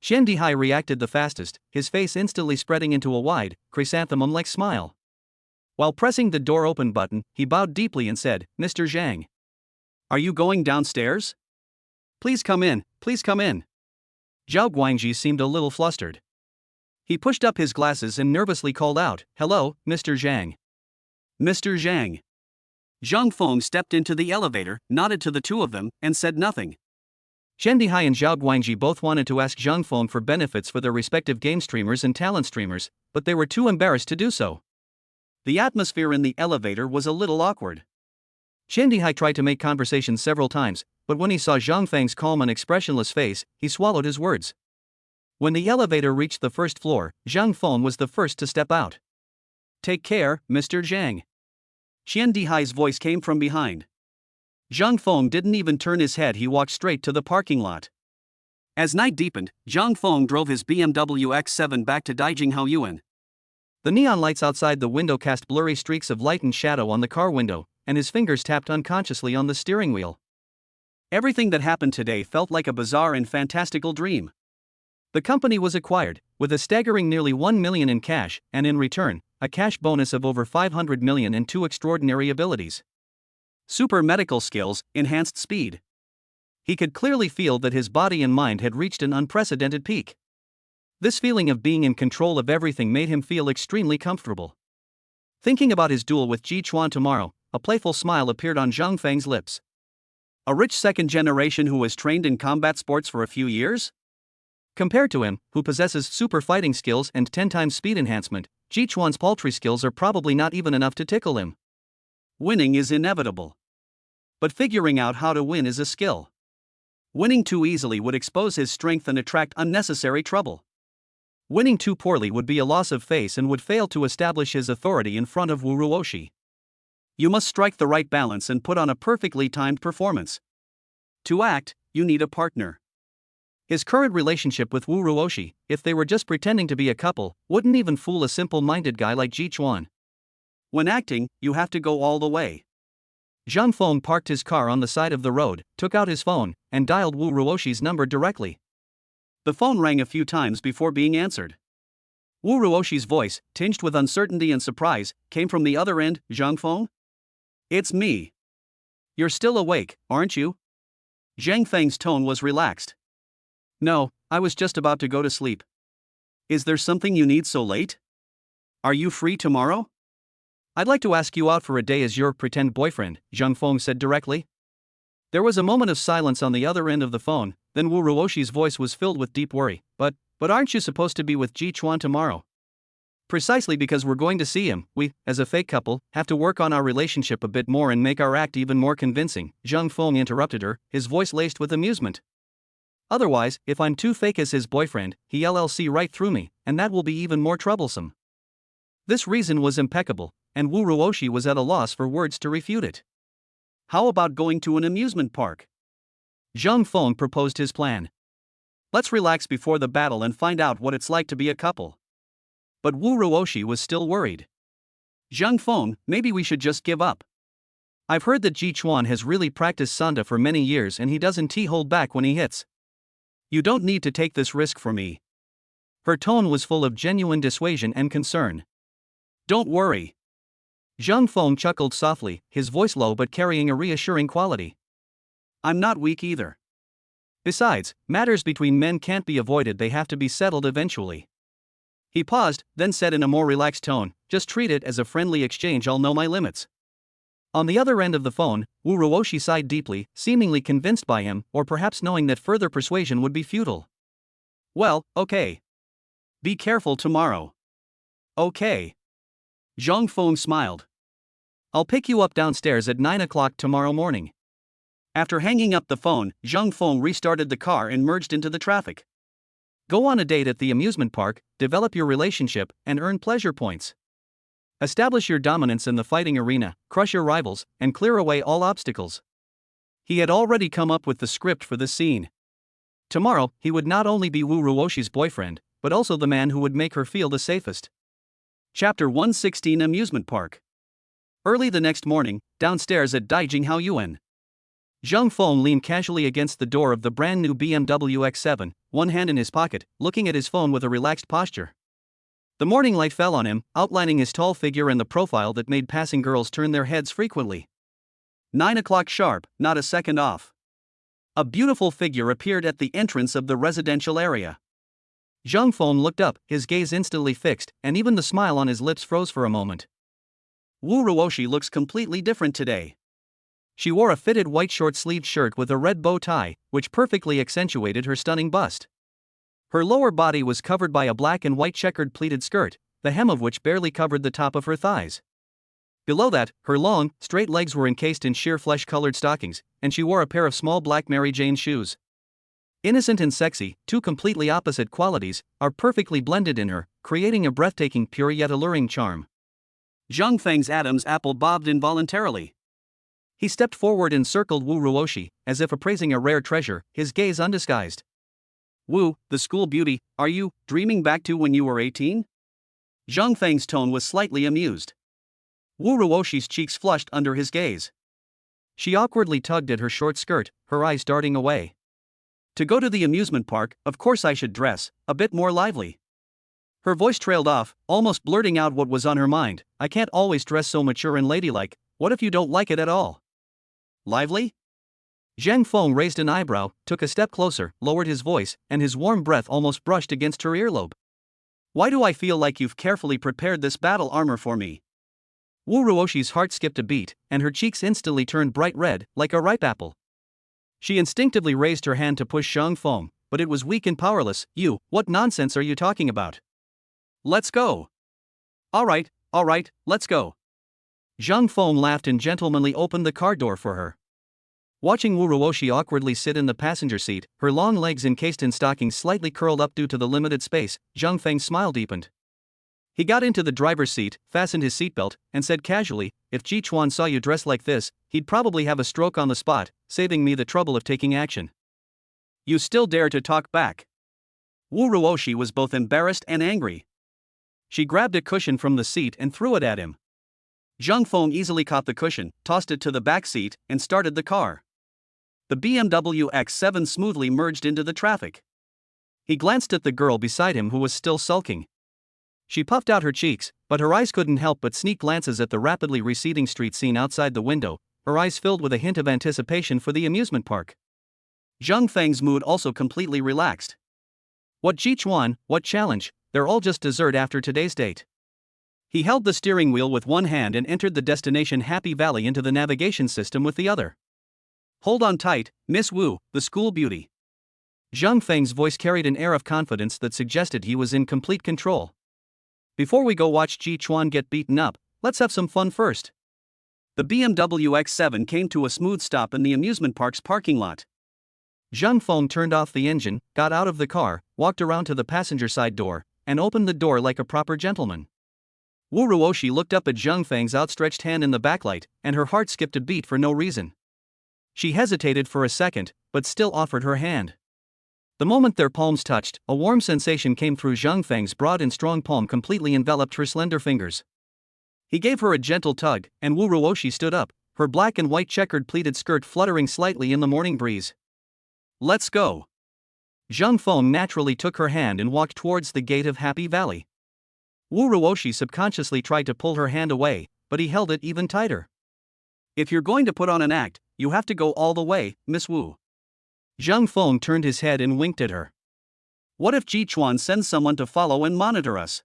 Qian Dihai reacted the fastest, his face instantly spreading into a wide, chrysanthemum-like smile. While pressing the door open button, he bowed deeply and said, Mr. Zhang. Are you going downstairs? Please come in, please come in. Zhao Guangji seemed a little flustered. He pushed up his glasses and nervously called out, "Hello, Mr. Zhang." "Mr. Zhang." Zhang Feng stepped into the elevator, nodded to the two of them, and said nothing. Chen Dihai and Zhao Guangji both wanted to ask Zhang Feng for benefits for their respective game streamers and talent streamers, but they were too embarrassed to do so. The atmosphere in the elevator was a little awkward. Chen Dihai tried to make conversation several times, but when he saw Zhang Feng's calm and expressionless face, he swallowed his words. When the elevator reached the first floor, Zhang Feng was the first to step out. "Take care, Mr. Zhang." Chen Dihai's voice came from behind. Zhang Feng didn't even turn his head, he walked straight to the parking lot. As night deepened, Zhang Feng drove his BMW X7 back to Daijinghao Yuan. The neon lights outside the window cast blurry streaks of light and shadow on the car window, and his fingers tapped unconsciously on the steering wheel. Everything that happened today felt like a bizarre and fantastical dream. The company was acquired, with a staggering nearly 1 million in cash, and in return, a cash bonus of over 500 million and two extraordinary abilities. Super medical skills, enhanced speed. He could clearly feel that his body and mind had reached an unprecedented peak. This feeling of being in control of everything made him feel extremely comfortable. Thinking about his duel with Ji Chuan tomorrow, a playful smile appeared on Zhang Feng's lips. A rich second generation who was trained in combat sports for a few years? Compared to him, who possesses super fighting skills and 10 times speed enhancement, Ji Chuan's paltry skills are probably not even enough to tickle him. Winning is inevitable. But figuring out how to win is a skill. Winning too easily would expose his strength and attract unnecessary trouble. Winning too poorly would be a loss of face and would fail to establish his authority in front of Wu Ruoshi. You must strike the right balance and put on a perfectly timed performance. To act, you need a partner. His current relationship with Wu Ruoshi, if they were just pretending to be a couple, wouldn't even fool a simple-minded guy like Ji Chuan. When acting, you have to go all the way. Zhang Feng parked his car on the side of the road, took out his phone, and dialed Wu Ruoshi's number directly. The phone rang a few times before being answered. Wu Ruoshi's voice, tinged with uncertainty and surprise, came from the other end. "Zhang Feng? It's me. You're still awake, aren't you?" Zhang Feng's tone was relaxed. "No, I was just about to go to sleep." "Is there something you need so late? Are you free tomorrow?" "I'd like to ask you out for a day as your pretend boyfriend," Zhang Feng said directly. There was a moment of silence on the other end of the phone, then Wu Ruoshi's voice was filled with deep worry. But aren't you supposed to be with Ji Chuan tomorrow?" "Precisely because we're going to see him, we, as a fake couple, have to work on our relationship a bit more and make our act even more convincing," Zhang Feng interrupted her, his voice laced with amusement. "Otherwise, if I'm too fake as his boyfriend, he'll see right through me, and that will be even more troublesome." This reason was impeccable, and Wu Ruoshi was at a loss for words to refute it. "How about going to an amusement park?" Zhang Feng proposed his plan. "Let's relax before the battle and find out what it's like to be a couple." But Wu Ruoshi was still worried. "Zhang Feng, maybe we should just give up. I've heard that Ji Chuan has really practiced Sanda for many years and he doesn't hold back when he hits. You don't need to take this risk for me." Her tone was full of genuine dissuasion and concern. "Don't worry." Zhang Feng chuckled softly, his voice low but carrying a reassuring quality. "I'm not weak either. Besides, matters between men can't be avoided, they have to be settled eventually." He paused, then said in a more relaxed tone, "Just treat it as a friendly exchange, I'll know my limits." On the other end of the phone, Wu Ruoshi sighed deeply, seemingly convinced by him, or perhaps knowing that further persuasion would be futile. "Well, okay. Be careful tomorrow." "Okay." Zhang Feng smiled. "I'll pick you up downstairs at 9 o'clock tomorrow morning." After hanging up the phone, Zhang Feng restarted the car and merged into the traffic. Go on a date at the amusement park, develop your relationship, and earn pleasure points. Establish your dominance in the fighting arena, crush your rivals, and clear away all obstacles. He had already come up with the script for this scene. Tomorrow, he would not only be Wu Ruoshi's boyfriend, but also the man who would make her feel the safest. Chapter 116 Amusement Park. Early the next morning, downstairs at Daijinghao Yuan, Zhang Feng leaned casually against the door of the brand new BMW X7, one hand in his pocket, looking at his phone with a relaxed posture. The morning light fell on him, outlining his tall figure and the profile that made passing girls turn their heads frequently. 9 o'clock sharp, not a second off. A beautiful figure appeared at the entrance of the residential area. Zhang Feng looked up, his gaze instantly fixed, and even the smile on his lips froze for a moment. Wu Ruoshi looks completely different today. She wore a fitted white short-sleeved shirt with a red bow tie, which perfectly accentuated her stunning bust. Her lower body was covered by a black and white checkered pleated skirt, the hem of which barely covered the top of her thighs. Below that, her long, straight legs were encased in sheer flesh-colored stockings, and she wore a pair of small black Mary Jane shoes. Innocent and sexy, two completely opposite qualities, are perfectly blended in her, creating a breathtaking, pure yet alluring charm. Zhang Feng's Adam's apple bobbed involuntarily. He stepped forward and circled Wu Ruoshi, as if appraising a rare treasure, his gaze undisguised. Wu, the school beauty, are you dreaming back to when you were 18? Zhang Feng's tone was slightly amused. Wu Ruoshi's cheeks flushed under his gaze. She awkwardly tugged at her short skirt, her eyes darting away. To go to the amusement park, of course I should dress a bit more lively. Her voice trailed off, almost blurting out what was on her mind. I can't always dress so mature and ladylike. What if you don't like it at all? Lively? Zhang Feng raised an eyebrow, took a step closer, lowered his voice, and his warm breath almost brushed against her earlobe. Why do I feel like you've carefully prepared this battle armor for me? Wu Ruoshi's heart skipped a beat, and her cheeks instantly turned bright red, like a ripe apple. She instinctively raised her hand to push Zhang Feng, but it was weak and powerless. You, what nonsense are you talking about? Let's go. Alright, let's go. Zhang Feng laughed and gentlemanly opened the car door for her. Watching Wu Ruoshi awkwardly sit in the passenger seat, her long legs encased in stockings slightly curled up due to the limited space, Zhang Feng's smile deepened. He got into the driver's seat, fastened his seatbelt, and said casually, if Ji Chuan saw you dressed like this, he'd probably have a stroke on the spot, saving me the trouble of taking action. You still dare to talk back? Wu Ruoshi was both embarrassed and angry. She grabbed a cushion from the seat and threw it at him. Zhang Feng easily caught the cushion, tossed it to the back seat, and started the car. The BMW X7 smoothly merged into the traffic. He glanced at the girl beside him who was still sulking. She puffed out her cheeks, but her eyes couldn't help but sneak glances at the rapidly receding street scene outside the window, her eyes filled with a hint of anticipation for the amusement park. Zhang Feng's mood also completely relaxed. What Ji Chuan, what challenge, they're all just dessert after today's date. He held the steering wheel with one hand and entered the destination Happy Valley into the navigation system with the other. Hold on tight, Miss Wu, the school beauty. Zhang Feng's voice carried an air of confidence that suggested he was in complete control. Before we go watch Ji Chuan get beaten up, let's have some fun first. The BMW X7 came to a smooth stop in the amusement park's parking lot. Zhang Feng turned off the engine, got out of the car, walked around to the passenger side door, and opened the door like a proper gentleman. Wu Ruoshi looked up at Zhang Feng's outstretched hand in the backlight, and her heart skipped a beat for no reason. She hesitated for a second, but still offered her hand. The moment their palms touched, a warm sensation came through Zhang Feng's broad and strong palm, completely enveloped her slender fingers. He gave her a gentle tug, and Wu Ruoshi stood up, her black and white checkered pleated skirt fluttering slightly in the morning breeze. Let's go. Zhang Feng naturally took her hand and walked towards the gate of Happy Valley. Wu Ruoshi subconsciously tried to pull her hand away, but he held it even tighter. If you're going to put on an act, you have to go all the way, Miss Wu. Zhang Feng turned his head and winked at her. What if Ji Chuan sends someone to follow and monitor us?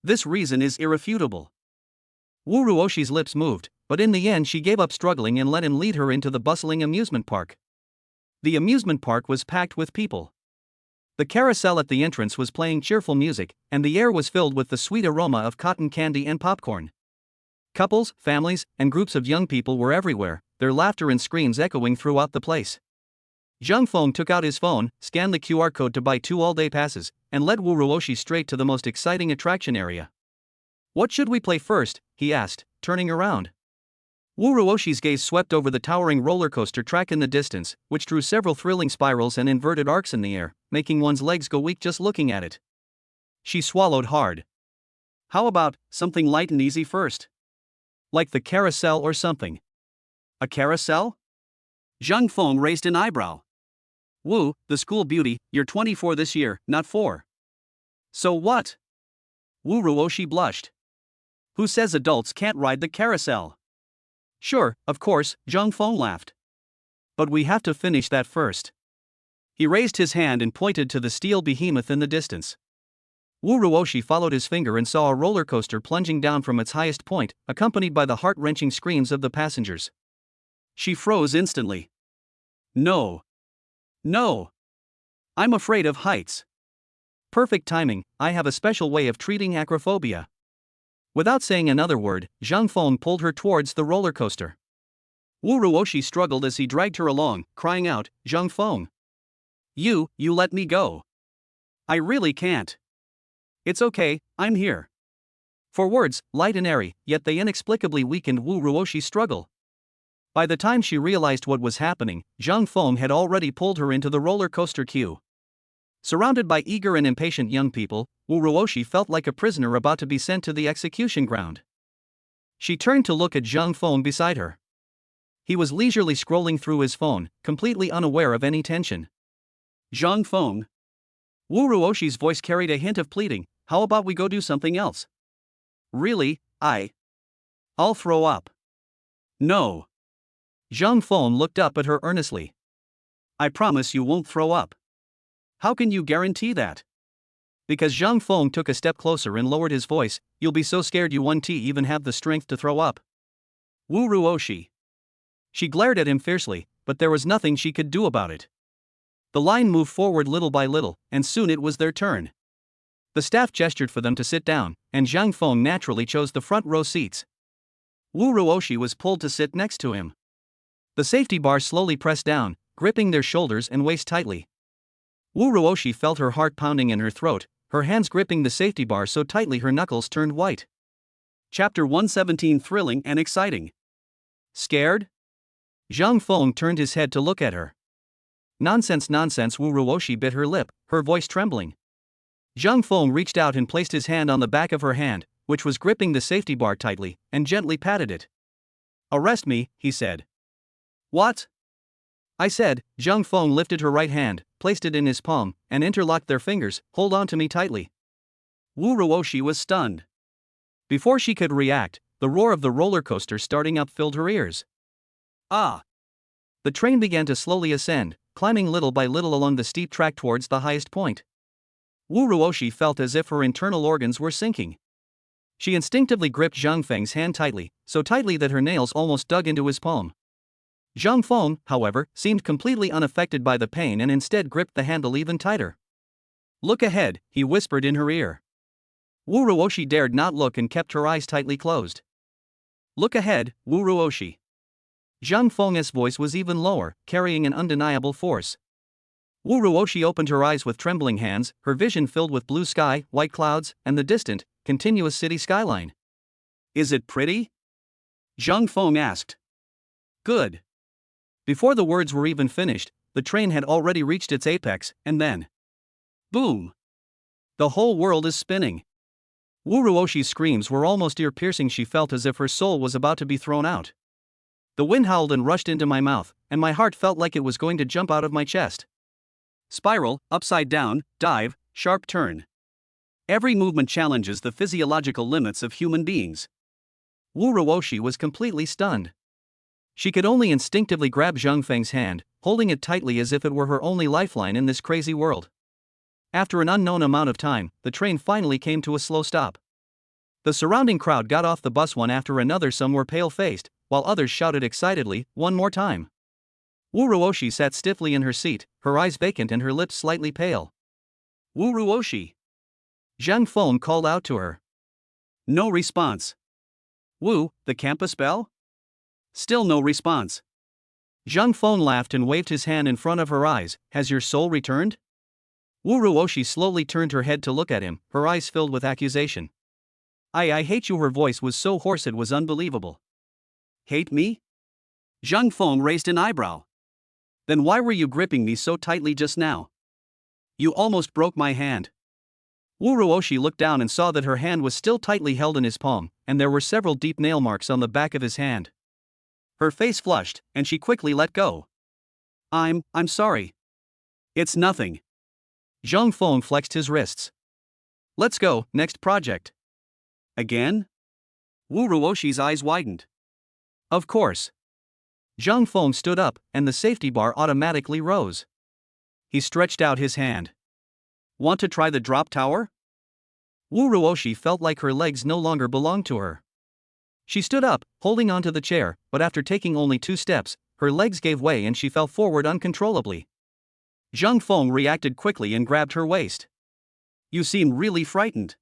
This reason is irrefutable. Wu Ruoshi's lips moved, but in the end she gave up struggling and let him lead her into the bustling amusement park. The amusement park was packed with people. The carousel at the entrance was playing cheerful music, and the air was filled with the sweet aroma of cotton candy and popcorn. Couples, families, and groups of young people were everywhere, their laughter and screams echoing throughout the place. Zhang Feng took out his phone, scanned the QR code to buy 2 all-day passes, and led Wu Ruoshi straight to the most exciting attraction area. What should we play first? He asked, turning around. Wu Ruoshi's gaze swept over the towering roller coaster track in the distance, which drew several thrilling spirals and inverted arcs in the air, making one's legs go weak just looking at it. She swallowed hard. How about something light and easy first? Like the carousel or something. A carousel? Zhang Feng raised an eyebrow. Wu, the school beauty, you're 24 this year, not 4. So what? Wu Ruoshi blushed. Who says adults can't ride the carousel? Sure, of course, Zhang Feng laughed. But we have to finish that first. He raised his hand and pointed to the steel behemoth in the distance. Wu Ruoshi followed his finger and saw a roller coaster plunging down from its highest point, accompanied by the heart-wrenching screams of the passengers. She froze instantly. No. No. I'm afraid of heights. Perfect timing, I have a special way of treating acrophobia. Without saying another word, Zhang Feng pulled her towards the roller coaster. Wu Ruoshi struggled as he dragged her along, crying out, Zhang Feng. You let me go. I really can't. It's okay, I'm here. For words, light and airy, yet they inexplicably weakened Wu Ruoshi's struggle. By the time she realized what was happening, Zhang Feng had already pulled her into the roller coaster queue. Surrounded by eager and impatient young people, Wu Ruoshi felt like a prisoner about to be sent to the execution ground. She turned to look at Zhang Feng beside her. He was leisurely scrolling through his phone, completely unaware of any tension. Zhang Feng. Wu Ruoshi's voice carried a hint of pleading, how about we go do something else? Really, I'll throw up. No. Zhang Feng looked up at her earnestly. I promise you won't throw up. How can you guarantee that? Because Zhang Feng took a step closer and lowered his voice, you'll be so scared you won't even have the strength to throw up. Wu Ruoshi. She glared at him fiercely, but there was nothing she could do about it. The line moved forward little by little, and soon it was their turn. The staff gestured for them to sit down, and Zhang Feng naturally chose the front row seats. Wu Ruoshi was pulled to sit next to him. The safety bar slowly pressed down, gripping their shoulders and waist tightly. Wu Ruoshi felt her heart pounding in her throat, her hands gripping the safety bar so tightly her knuckles turned white. Chapter 117. Thrilling and exciting. Scared? Zhang Feng turned his head to look at her. Nonsense, Wu Ruoshi bit her lip, her voice trembling. Zhang Feng reached out and placed his hand on the back of her hand, which was gripping the safety bar tightly, and gently patted it. Arrest me, he said. What? I said. Zhang Feng lifted her right hand, placed it in his palm, and interlocked their fingers. Hold on to me tightly. Wu Ruoshi was stunned. Before she could react, the roar of the roller coaster starting up filled her ears. Ah! The train began to slowly ascend, climbing little by little along the steep track towards the highest point. Wu Ruoshi felt as if her internal organs were sinking. She instinctively gripped Zhang Feng's hand tightly, so tightly that her nails almost dug into his palm. Zhang Feng, however, seemed completely unaffected by the pain and instead gripped the handle even tighter. Look ahead, he whispered in her ear. Wu Ruoshi dared not look and kept her eyes tightly closed. Look ahead, Wu Ruoshi. Zhang Feng's voice was even lower, carrying an undeniable force. Wu Ruoshi opened her eyes with trembling hands, her vision filled with blue sky, white clouds, and the distant, continuous city skyline. Is it pretty? Zhang Feng asked. Good. Before the words were even finished, the train had already reached its apex, and then... boom! The whole world is spinning. Wu Ruoshi's screams were almost ear-piercing. She felt as if her soul was about to be thrown out. The wind howled and rushed into my mouth, and my heart felt like it was going to jump out of my chest. Spiral, upside down, dive, sharp turn. Every movement challenges the physiological limits of human beings. Wu Ruoshi was completely stunned. She could only instinctively grab Zhang Feng's hand, holding it tightly as if it were her only lifeline in this crazy world. After an unknown amount of time, the train finally came to a slow stop. The surrounding crowd got off the bus one after another. Some were pale-faced, while others shouted excitedly, one more time. Wu Ruoshi sat stiffly in her seat, her eyes vacant and her lips slightly pale. Wu Ruoshi. Zhang Feng called out to her. No response. Wu, the campus bell? Still no response. Zhang Feng laughed and waved his hand in front of her eyes. Has your soul returned? Wu Ruoshi slowly turned her head to look at him, her eyes filled with accusation. I hate you. Her voice was so hoarse it was unbelievable. Hate me? Zhang Feng raised an eyebrow. Then why were you gripping me so tightly just now? You almost broke my hand. Wu Ruoshi looked down and saw that her hand was still tightly held in his palm, and there were several deep nail marks on the back of his hand. Her face flushed, and she quickly let go. I'm sorry. It's nothing. Zhang Feng flexed his wrists. Let's go, next project. Again? Wu Ruoshi's eyes widened. Of course. Zhang Feng stood up, and the safety bar automatically rose. He stretched out his hand. Want to try the drop tower? Wu Ruoshi felt like her legs no longer belonged to her. She stood up, holding onto the chair, but after taking only 2 steps, her legs gave way and she fell forward uncontrollably. Zhang Feng reacted quickly and grabbed her waist. You seem really frightened.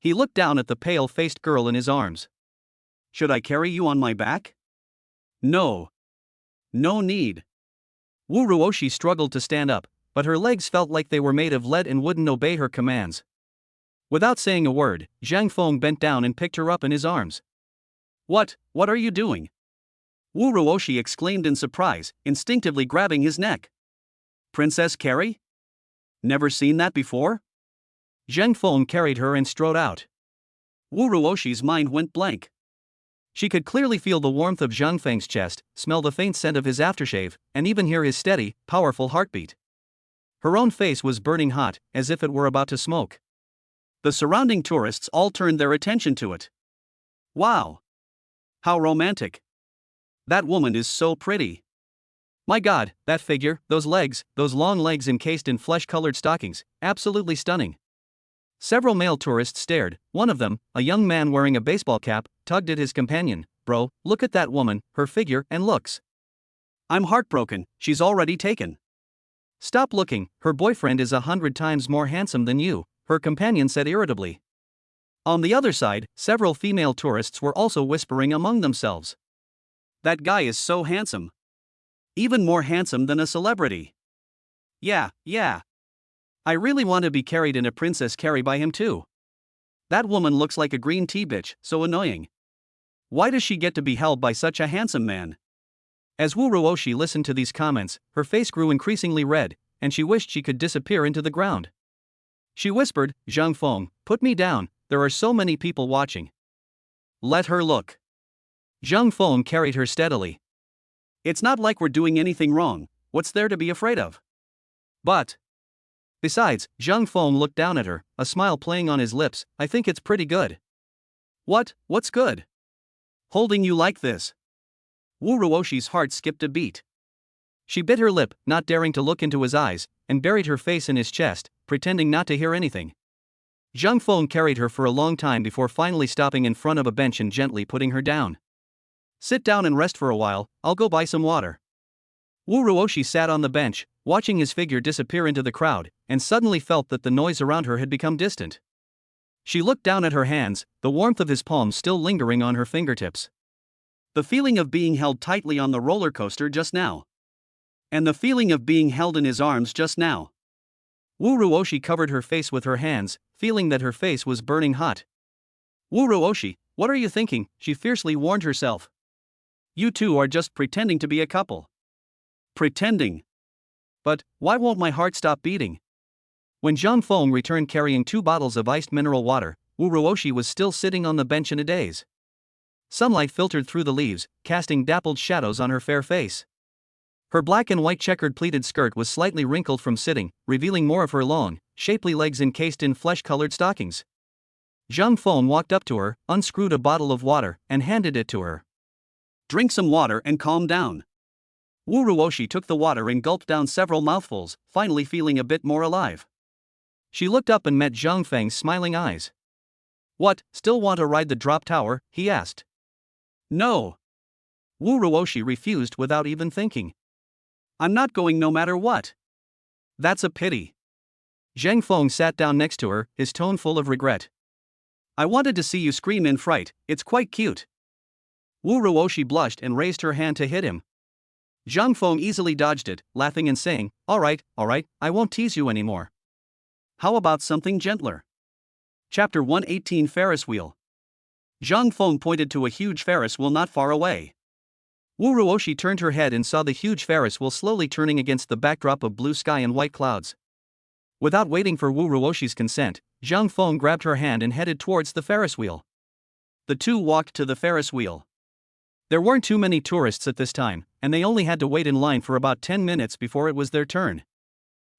He looked down at the pale-faced girl in his arms. Should I carry you on my back? No. No need. Wu Ruoshi struggled to stand up, but her legs felt like they were made of lead and wouldn't obey her commands. Without saying a word, Zhang Feng bent down and picked her up in his arms. What are you doing? Wu Ruoshi exclaimed in surprise, instinctively grabbing his neck. Princess Carrie? Never seen that before? Zhang Feng carried her and strode out. Wu Ruoshi's mind went blank. She could clearly feel the warmth of Zhang Feng's chest, smell the faint scent of his aftershave, and even hear his steady, powerful heartbeat. Her own face was burning hot, as if it were about to smoke. The surrounding tourists all turned their attention to it. Wow! How romantic! That woman is so pretty. My God, that figure, those legs, those long legs encased in flesh-colored stockings, absolutely stunning. Several male tourists stared. One of them, a young man wearing a baseball cap, tugged at his companion. Bro, look at that woman, her figure and looks. I'm heartbroken, she's already taken. Stop looking, her boyfriend is 100 times more handsome than you, her companion said irritably. On the other side, several female tourists were also whispering among themselves. That guy is so handsome. Even more handsome than a celebrity. Yeah. I really want to be carried in a Princess Carrie by him too. That woman looks like a green tea bitch, so annoying. Why does she get to be held by such a handsome man? As Wu Ruoshi listened to these comments, her face grew increasingly red, and she wished she could disappear into the ground. She whispered, Zhang Feng, put me down, there are so many people watching. Let her look. Zhang Feng carried her steadily. It's not like we're doing anything wrong, what's there to be afraid of? But. Besides, Zhang Feng looked down at her, a smile playing on his lips. I think it's pretty good. What's good? Holding you like this. Wu Ruoshi's heart skipped a beat. She bit her lip, not daring to look into his eyes, and buried her face in his chest, pretending not to hear anything. Zhang Feng carried her for a long time before finally stopping in front of a bench and gently putting her down. Sit down and rest for a while, I'll go buy some water. Wu Ruoshi sat on the bench, watching his figure disappear into the crowd, and suddenly felt that the noise around her had become distant. She looked down at her hands, the warmth of his palms still lingering on her fingertips. The feeling of being held tightly on the roller coaster just now. And the feeling of being held in his arms just now. Wu Ruoshi covered her face with her hands, feeling that her face was burning hot. Wu Ruoshi, what are you thinking? She fiercely warned herself. You two are just pretending to be a couple. Pretending. But, why won't my heart stop beating? When Zhang Feng returned carrying 2 bottles of iced mineral water, Wu Ruoshi was still sitting on the bench in a daze. Sunlight filtered through the leaves, casting dappled shadows on her fair face. Her black and white checkered pleated skirt was slightly wrinkled from sitting, revealing more of her long, shapely legs encased in flesh-colored stockings. Zhang Feng walked up to her, unscrewed a bottle of water, and handed it to her. Drink some water and calm down. Wu Ruoshi took the water and gulped down several mouthfuls, finally feeling a bit more alive. She looked up and met Zhang Feng's smiling eyes. What, still want to ride the drop tower? He asked. No. Wu Ruoshi refused without even thinking. I'm not going no matter what. That's a pity. Zhang Feng sat down next to her, his tone full of regret. I wanted to see you scream in fright, it's quite cute. Wu Ruoshi blushed and raised her hand to hit him. Zhang Feng easily dodged it, laughing and saying, all right, I won't tease you anymore. How about something gentler? Chapter 118 Ferris Wheel. Zhang Feng pointed to a huge Ferris wheel not far away. Wu Ruoshi turned her head and saw the huge Ferris wheel slowly turning against the backdrop of blue sky and white clouds. Without waiting for Wu Ruoshi's consent, Zhang Feng grabbed her hand and headed towards the Ferris wheel. The two walked to the Ferris wheel. There weren't too many tourists at this time, and they only had to wait in line for about 10 minutes before it was their turn.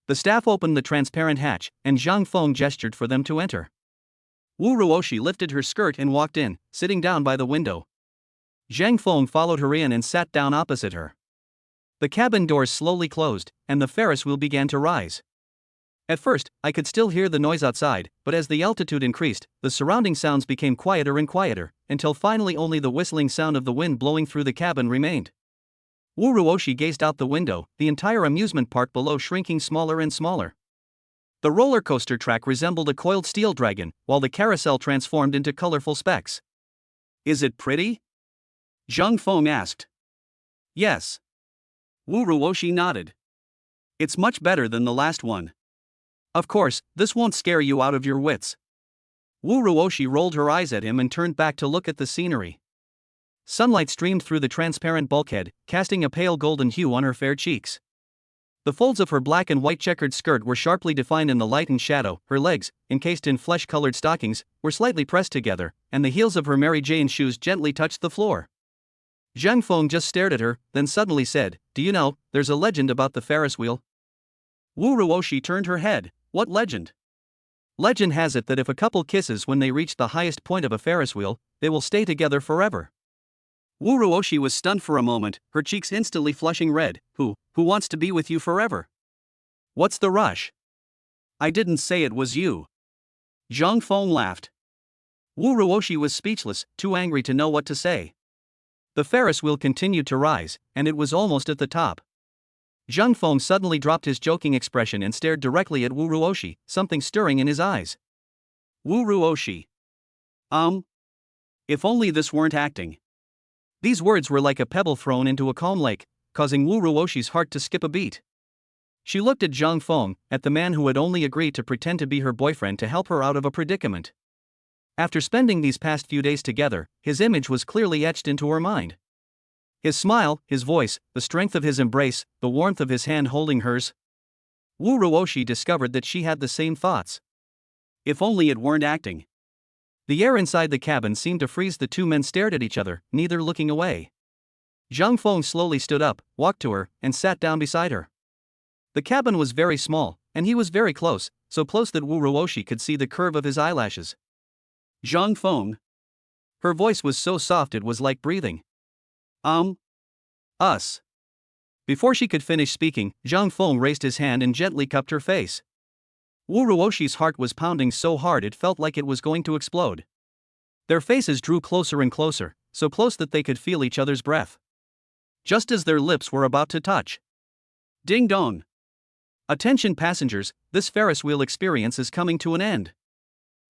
The staff opened the transparent hatch, and Zhang Feng gestured for them to enter. Wu Ruoshi lifted her skirt and walked in, sitting down by the window. Zhang Feng followed her in and sat down opposite her. The cabin doors slowly closed, and the Ferris wheel began to rise. At first, I could still hear the noise outside, but as the altitude increased, the surrounding sounds became quieter and quieter, until finally only the whistling sound of the wind blowing through the cabin remained. Wu Ruoshi gazed out the window, the entire amusement park below shrinking smaller and smaller. The roller coaster track resembled a coiled steel dragon, while the carousel transformed into colorful specks. Is it pretty? Zhang Feng asked. Yes. Wu Ruoshi nodded. It's much better than the last one. Of course, this won't scare you out of your wits. Wu Ruoshi rolled her eyes at him and turned back to look at the scenery. Sunlight streamed through the transparent bulkhead, casting a pale golden hue on her fair cheeks. The folds of her black and white checkered skirt were sharply defined in the light and shadow, her legs, encased in flesh-colored stockings, were slightly pressed together, and the heels of her Mary Jane shoes gently touched the floor. Zhang Feng just stared at her, then suddenly said, "Do you know, there's a legend about the Ferris wheel?" Wu Ruoshi turned her head. What legend? Legend has it that if a couple kisses when they reach the highest point of a Ferris wheel, they will stay together forever. Wu Ruoshi was stunned for a moment, her cheeks instantly flushing red. Who wants to be with you forever? What's the rush? I didn't say it was you. Zhang Feng laughed. Wu Ruoshi was speechless, too angry to know what to say. The Ferris wheel continued to rise, and it was almost at the top. Zhang Feng suddenly dropped his joking expression and stared directly at Wu Ruoshi, something stirring in his eyes. Wu Ruoshi. If only this weren't acting. These words were like a pebble thrown into a calm lake, causing Wu Ruoshi's heart to skip a beat. She looked at Zhang Feng, at the man who had only agreed to pretend to be her boyfriend to help her out of a predicament. After spending these past few days together, his image was clearly etched into her mind. His smile, his voice, the strength of his embrace, the warmth of his hand holding hers. Wu Ruoshi discovered that she had the same thoughts. If only it weren't acting. The air inside the cabin seemed to freeze. The two men stared at each other, neither looking away. Zhang Feng slowly stood up, walked to her, and sat down beside her. The cabin was very small, and he was very close, so close that Wu Ruoshi could see the curve of his eyelashes. Zhang Feng. Her voice was so soft it was like breathing. Us. Before she could finish speaking, Zhang Feng raised his hand and gently cupped her face. Wu Ruoshi's heart was pounding so hard it felt like it was going to explode. Their faces drew closer and closer, so close that they could feel each other's breath. Just as their lips were about to touch. Ding dong. Attention passengers, this Ferris wheel experience is coming to an end.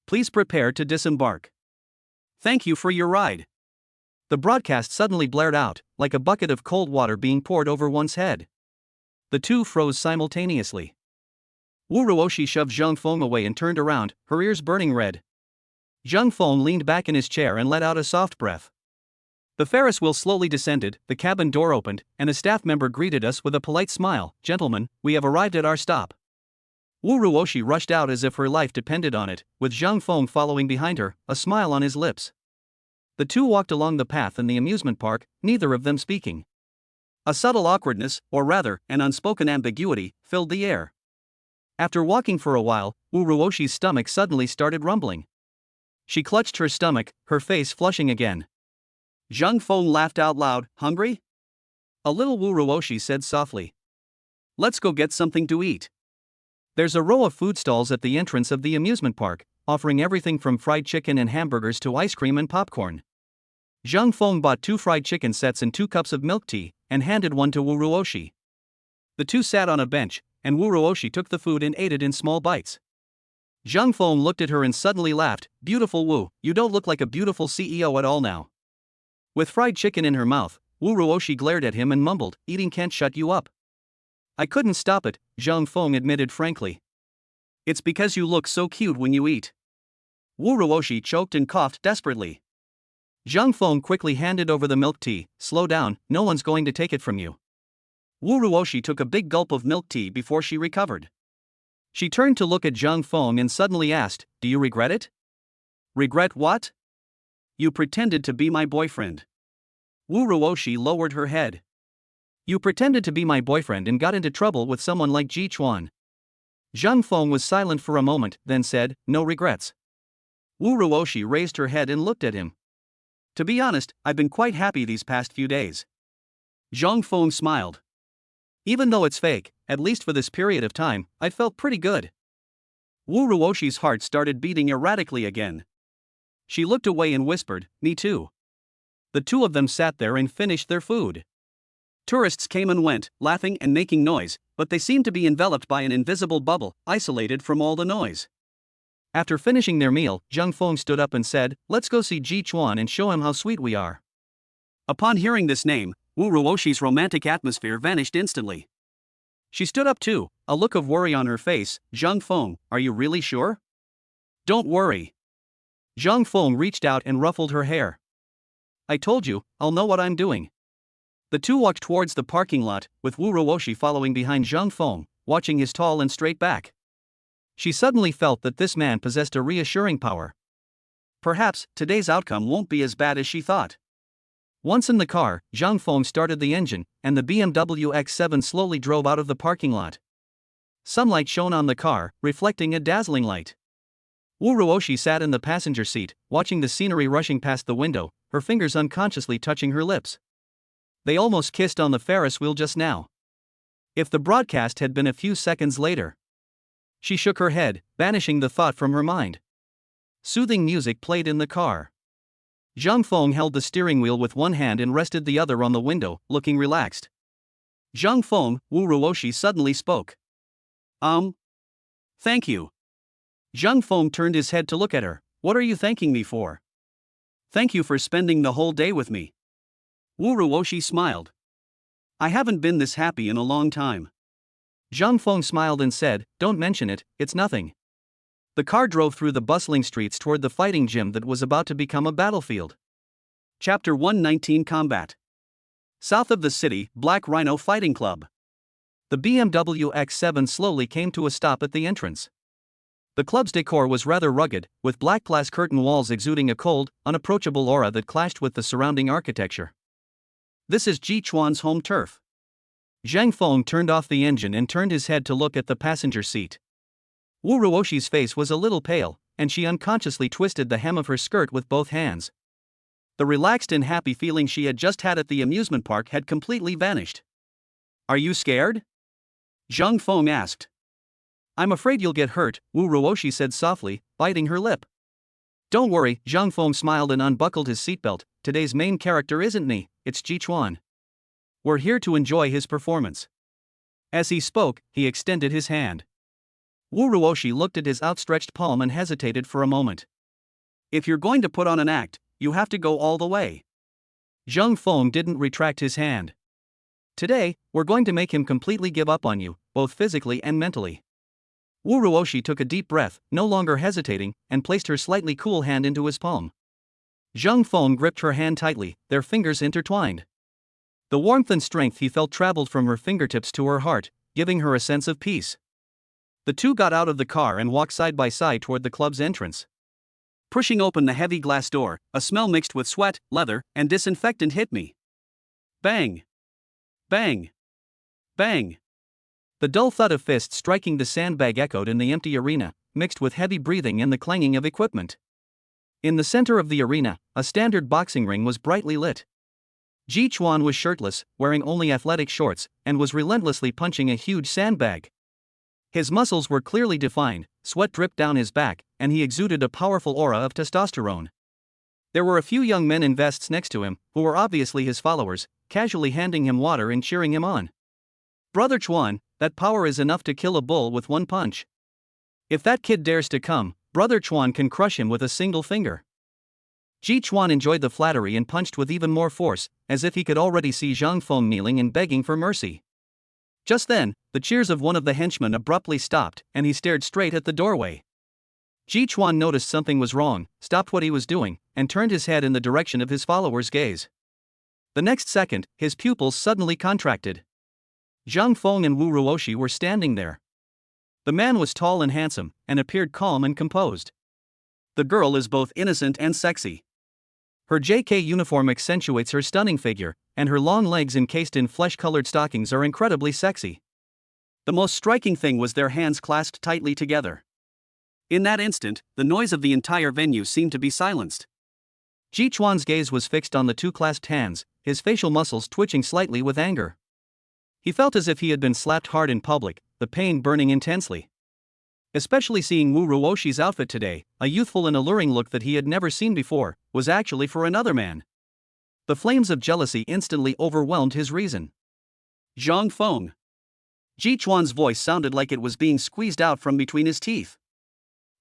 Please prepare to disembark. Thank you for your ride. The broadcast suddenly blared out, like a bucket of cold water being poured over one's head. The two froze simultaneously. Wu Ruoshi shoved Zhang Feng away and turned around, her ears burning red. Zhang Feng leaned back in his chair and let out a soft breath. The Ferris wheel slowly descended, the cabin door opened, and a staff member greeted us with a polite smile. "Gentlemen, we have arrived at our stop." Wu Ruoshi rushed out as if her life depended on it, with Zhang Feng following behind her, a smile on his lips. The two walked along the path in the amusement park, neither of them speaking. A subtle awkwardness, or rather, an unspoken ambiguity, filled the air. After walking for a while, Wu Ruoshi's stomach suddenly started rumbling. She clutched her stomach, her face flushing again. Zhang Feng laughed out loud. "Hungry?" A little, Wu Ruoshi said softly. "Let's go get something to eat." There's a row of food stalls at the entrance of the amusement park, offering everything from fried chicken and hamburgers to ice cream and popcorn. Zhang Feng bought 2 fried chicken sets and 2 cups of milk tea, and handed one to Wu Ruoshi. The two sat on a bench, and Wu Ruoshi took the food and ate it in small bites. Zhang Feng looked at her and suddenly laughed. "Beautiful Wu, you don't look like a beautiful CEO at all now." With fried chicken in her mouth, Wu Ruoshi glared at him and mumbled, "Eating can't shut you up." "I couldn't stop it," Zhang Feng admitted frankly. "It's because you look so cute when you eat." Wu Ruoshi choked and coughed desperately. Zhang Feng quickly handed over the milk tea. "Slow down, no one's going to take it from you." Wu Ruoshi took a big gulp of milk tea before she recovered. She turned to look at Zhang Feng and suddenly asked, "Do you regret it?" "Regret what?" "You pretended to be my boyfriend." Wu Ruoshi lowered her head. "You pretended to be my boyfriend and got into trouble with someone like Ji Chuan." Zhang Feng was silent for a moment, then said, "No regrets." Wu Ruoshi raised her head and looked at him. "To be honest, I've been quite happy these past few days." Zhang Feng smiled. Even though it's fake, at least for this period of time, I felt pretty good. Wu Ruoshi's heart started beating erratically again. She looked away and whispered, "Me too." The two of them sat there and finished their food. Tourists came and went, laughing and making noise, but they seemed to be enveloped by an invisible bubble, isolated from all the noise. After finishing their meal, Zhang Feng stood up and said, "Let's go see Ji Chuan and show him how sweet we are." Upon hearing this name, Wu Ruoshi's romantic atmosphere vanished instantly. She stood up too, a look of worry on her face. "Zhang Feng, are you really sure?" "Don't worry." Zhang Feng reached out and ruffled her hair. "I told you, I'll know what I'm doing." The two walked towards the parking lot, with Wu Ruoshi following behind Zhang Feng, watching his tall and straight back. She suddenly felt that this man possessed a reassuring power. Perhaps today's outcome won't be as bad as she thought. Once in the car, Zhang Feng started the engine, and the BMW X7 slowly drove out of the parking lot. Sunlight shone on the car, reflecting a dazzling light. Wu Ruoshi sat in the passenger seat, watching the scenery rushing past the window, her fingers unconsciously touching her lips. They almost kissed on the Ferris wheel just now. If the broadcast had been a few seconds later. She shook her head, banishing the thought from her mind. Soothing music played in the car. Zhang Feng held the steering wheel with one hand and rested the other on the window, looking relaxed. "Zhang Feng," Wu Ruoshi suddenly spoke. Thank you." Zhang Feng turned his head to look at her. "What are you thanking me for?" "Thank you for spending the whole day with me." Wu Ruoshi smiled. "I haven't been this happy in a long time." Zhang Feng smiled and said, "Don't mention it, it's nothing." The car drove through the bustling streets toward the fighting gym that was about to become a battlefield. Chapter 119 Combat. South of the city, Black Rhino Fighting Club. The BMW X7 slowly came to a stop at the entrance. The club's decor was rather rugged, with black glass curtain walls exuding a cold, unapproachable aura that clashed with the surrounding architecture. "This is Ji Chuan's home turf." Zhang Feng turned off the engine and turned his head to look at the passenger seat. Wu Ruoshi's face was a little pale, and she unconsciously twisted the hem of her skirt with both hands. The relaxed and happy feeling she had just had at the amusement park had completely vanished. "Are you scared?" Zhang Feng asked. "I'm afraid you'll get hurt," Wu Ruoshi said softly, biting her lip. "Don't worry," Zhang Feng smiled and unbuckled his seatbelt. "Today's main character isn't me, it's Ji Chuan. We're here to enjoy his performance." As he spoke, he extended his hand. Wu Ruoshi looked at his outstretched palm and hesitated for a moment. "If you're going to put on an act, you have to go all the way." Zhang Feng didn't retract his hand. "Today, we're going to make him completely give up on you, both physically and mentally." Wu Ruoshi took a deep breath, no longer hesitating, and placed her slightly cool hand into his palm. Zhang Feng gripped her hand tightly, their fingers intertwined. The warmth and strength he felt traveled from her fingertips to her heart, giving her a sense of peace. The two got out of the car and walked side by side toward the club's entrance. Pushing open the heavy glass door, a smell mixed with sweat, leather, and disinfectant hit me. Bang! Bang! Bang! The dull thud of fists striking the sandbag echoed in the empty arena, mixed with heavy breathing and the clanging of equipment. In the center of the arena, a standard boxing ring was brightly lit. Ji Chuan was shirtless, wearing only athletic shorts, and was relentlessly punching a huge sandbag. His muscles were clearly defined, sweat dripped down his back, and he exuded a powerful aura of testosterone. There were a few young men in vests next to him, who were obviously his followers, casually handing him water and cheering him on. "Brother Chuan, that power is enough to kill a bull with one punch. If that kid dares to come, Brother Chuan can crush him with a single finger." Ji Chuan enjoyed the flattery and punched with even more force, as if he could already see Zhang Feng kneeling and begging for mercy. Just then, the cheers of one of the henchmen abruptly stopped, and he stared straight at the doorway. Ji Chuan noticed something was wrong, stopped what he was doing, and turned his head in the direction of his follower's gaze. The next second, his pupils suddenly contracted. Zhang Feng and Wu Ruoshi were standing there. The man was tall and handsome, and appeared calm and composed. The girl is both innocent and sexy. Her JK uniform accentuates her stunning figure, and her long legs encased in flesh-colored stockings are incredibly sexy. The most striking thing was their hands clasped tightly together. In that instant, the noise of the entire venue seemed to be silenced. Ji Chuan's gaze was fixed on the two clasped hands, his facial muscles twitching slightly with anger. He felt as if he had been slapped hard in public, the pain burning intensely. Especially seeing Wu Ruoshi's outfit today, a youthful and alluring look that he had never seen before, was actually for another man. The flames of jealousy instantly overwhelmed his reason. Zhang Feng. Ji Chuan's voice sounded like it was being squeezed out from between his teeth.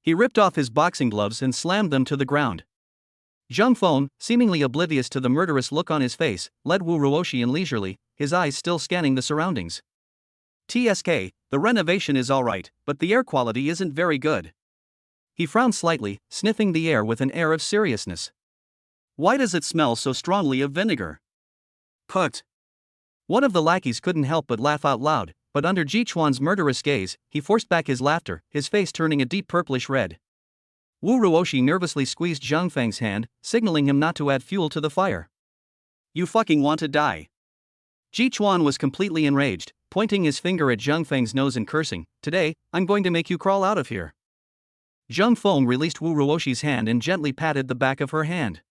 He ripped off his boxing gloves and slammed them to the ground. Zhang Feng, seemingly oblivious to the murderous look on his face, led Wu Ruoshi in leisurely, his eyes still scanning the surroundings. "TSK, the renovation is alright, but the air quality isn't very good." He frowned slightly, sniffing the air with an air of seriousness. "Why does it smell so strongly of vinegar?" "Put." One of the lackeys couldn't help but laugh out loud, but under Ji Chuan's murderous gaze, he forced back his laughter, his face turning a deep purplish red. Wu Ruoshi nervously squeezed Zhang Feng's hand, signaling him not to add fuel to the fire. "You fucking want to die." Ji Chuan was completely enraged, pointing his finger at Zhang Feng's nose and cursing, "Today, I'm going to make you crawl out of here." Zhang Feng released Wu Ruoshi's hand and gently patted the back of her hand.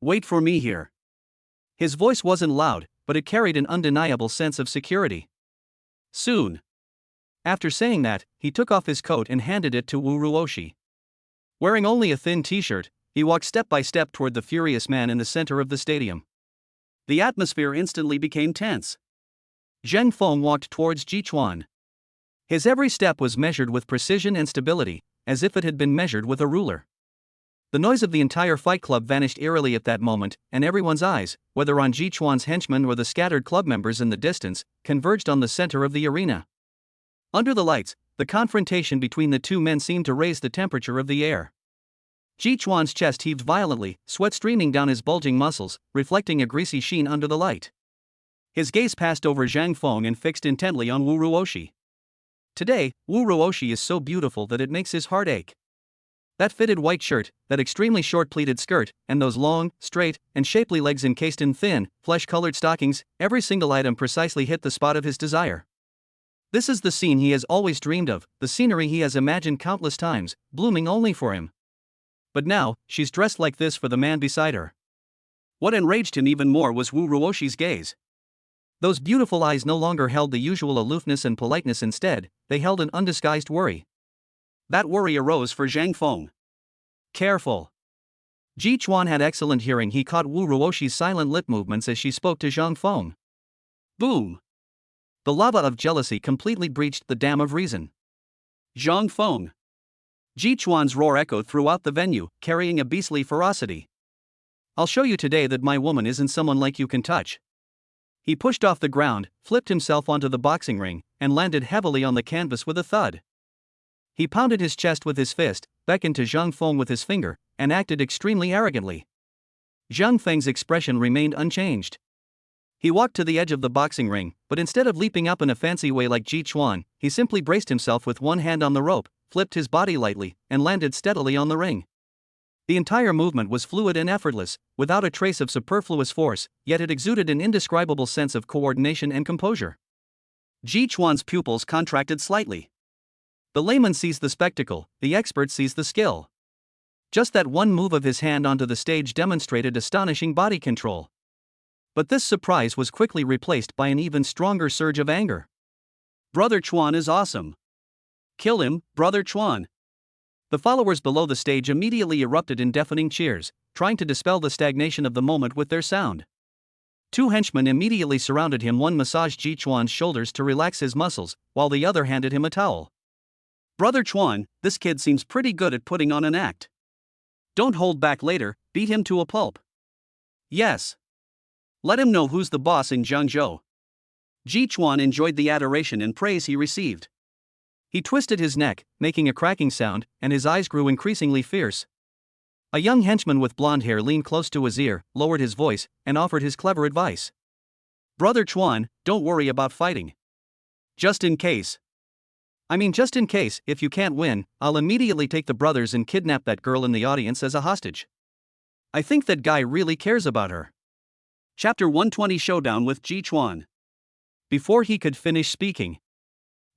"Wait for me here." His voice wasn't loud, but it carried an undeniable sense of security. "Soon." After saying that, he took off his coat and handed it to Wu Ruoshi. Wearing only a thin t-shirt, he walked step by step toward the furious man in the center of the stadium. The atmosphere instantly became tense. Zhang Feng walked towards Ji Chuan. His every step was measured with precision and stability, as if it had been measured with a ruler. The noise of the entire fight club vanished eerily at that moment, and everyone's eyes, whether on Ji Chuan's henchmen or the scattered club members in the distance, converged on the center of the arena. Under the lights, the confrontation between the two men seemed to raise the temperature of the air. Ji Chuan's chest heaved violently, sweat streaming down his bulging muscles, reflecting a greasy sheen under the light. His gaze passed over Zhang Feng and fixed intently on Wu Ruoshi. Today, Wu Ruoshi is so beautiful that it makes his heart ache. That fitted white shirt, that extremely short pleated skirt, and those long, straight, and shapely legs encased in thin, flesh-colored stockings, every single item precisely hit the spot of his desire. This is the scene he has always dreamed of, the scenery he has imagined countless times, blooming only for him. But now, she's dressed like this for the man beside her. What enraged him even more was Wu Ruoshi's gaze. Those beautiful eyes no longer held the usual aloofness and politeness, instead, they held an undisguised worry. That worry arose for Zhang Feng. "Careful." Ji Chuan had excellent hearing. He caught Wu Ruoshi's silent lip movements as she spoke to Zhang Feng. Boom! The lava of jealousy completely breached the dam of reason. "Zhang Feng." Ji Chuan's roar echoed throughout the venue, carrying a beastly ferocity. "I'll show you today that my woman isn't someone like you can touch." He pushed off the ground, flipped himself onto the boxing ring, and landed heavily on the canvas with a thud. He pounded his chest with his fist, beckoned to Zhang Feng with his finger, and acted extremely arrogantly. Zhang Feng's expression remained unchanged. He walked to the edge of the boxing ring, but instead of leaping up in a fancy way like Ji Chuan, he simply braced himself with one hand on the rope, flipped his body lightly, and landed steadily on the ring. The entire movement was fluid and effortless, without a trace of superfluous force, yet it exuded an indescribable sense of coordination and composure. Ji Chuan's pupils contracted slightly. The layman sees the spectacle, the expert sees the skill. Just that one move of his hand onto the stage demonstrated astonishing body control. But this surprise was quickly replaced by an even stronger surge of anger. "Brother Chuan is awesome. Kill him, Brother Chuan." The followers below the stage immediately erupted in deafening cheers, trying to dispel the stagnation of the moment with their sound. Two henchmen immediately surrounded him. One massaged Ji Chuan's shoulders to relax his muscles, while the other handed him a towel. "Brother Chuan, this kid seems pretty good at putting on an act. Don't hold back later, beat him to a pulp. Yes. Let him know who's the boss in Zhangzhou." Ji Chuan enjoyed the adoration and praise he received. He twisted his neck, making a cracking sound, and his eyes grew increasingly fierce. A young henchman with blonde hair leaned close to his ear, lowered his voice, and offered his clever advice. "Brother Chuan, don't worry about fighting. Just in case. Just in case, if you can't win, I'll immediately take the brothers and kidnap that girl in the audience as a hostage. I think that guy really cares about her." Chapter 120 Showdown with Ji Chuan. Before he could finish speaking,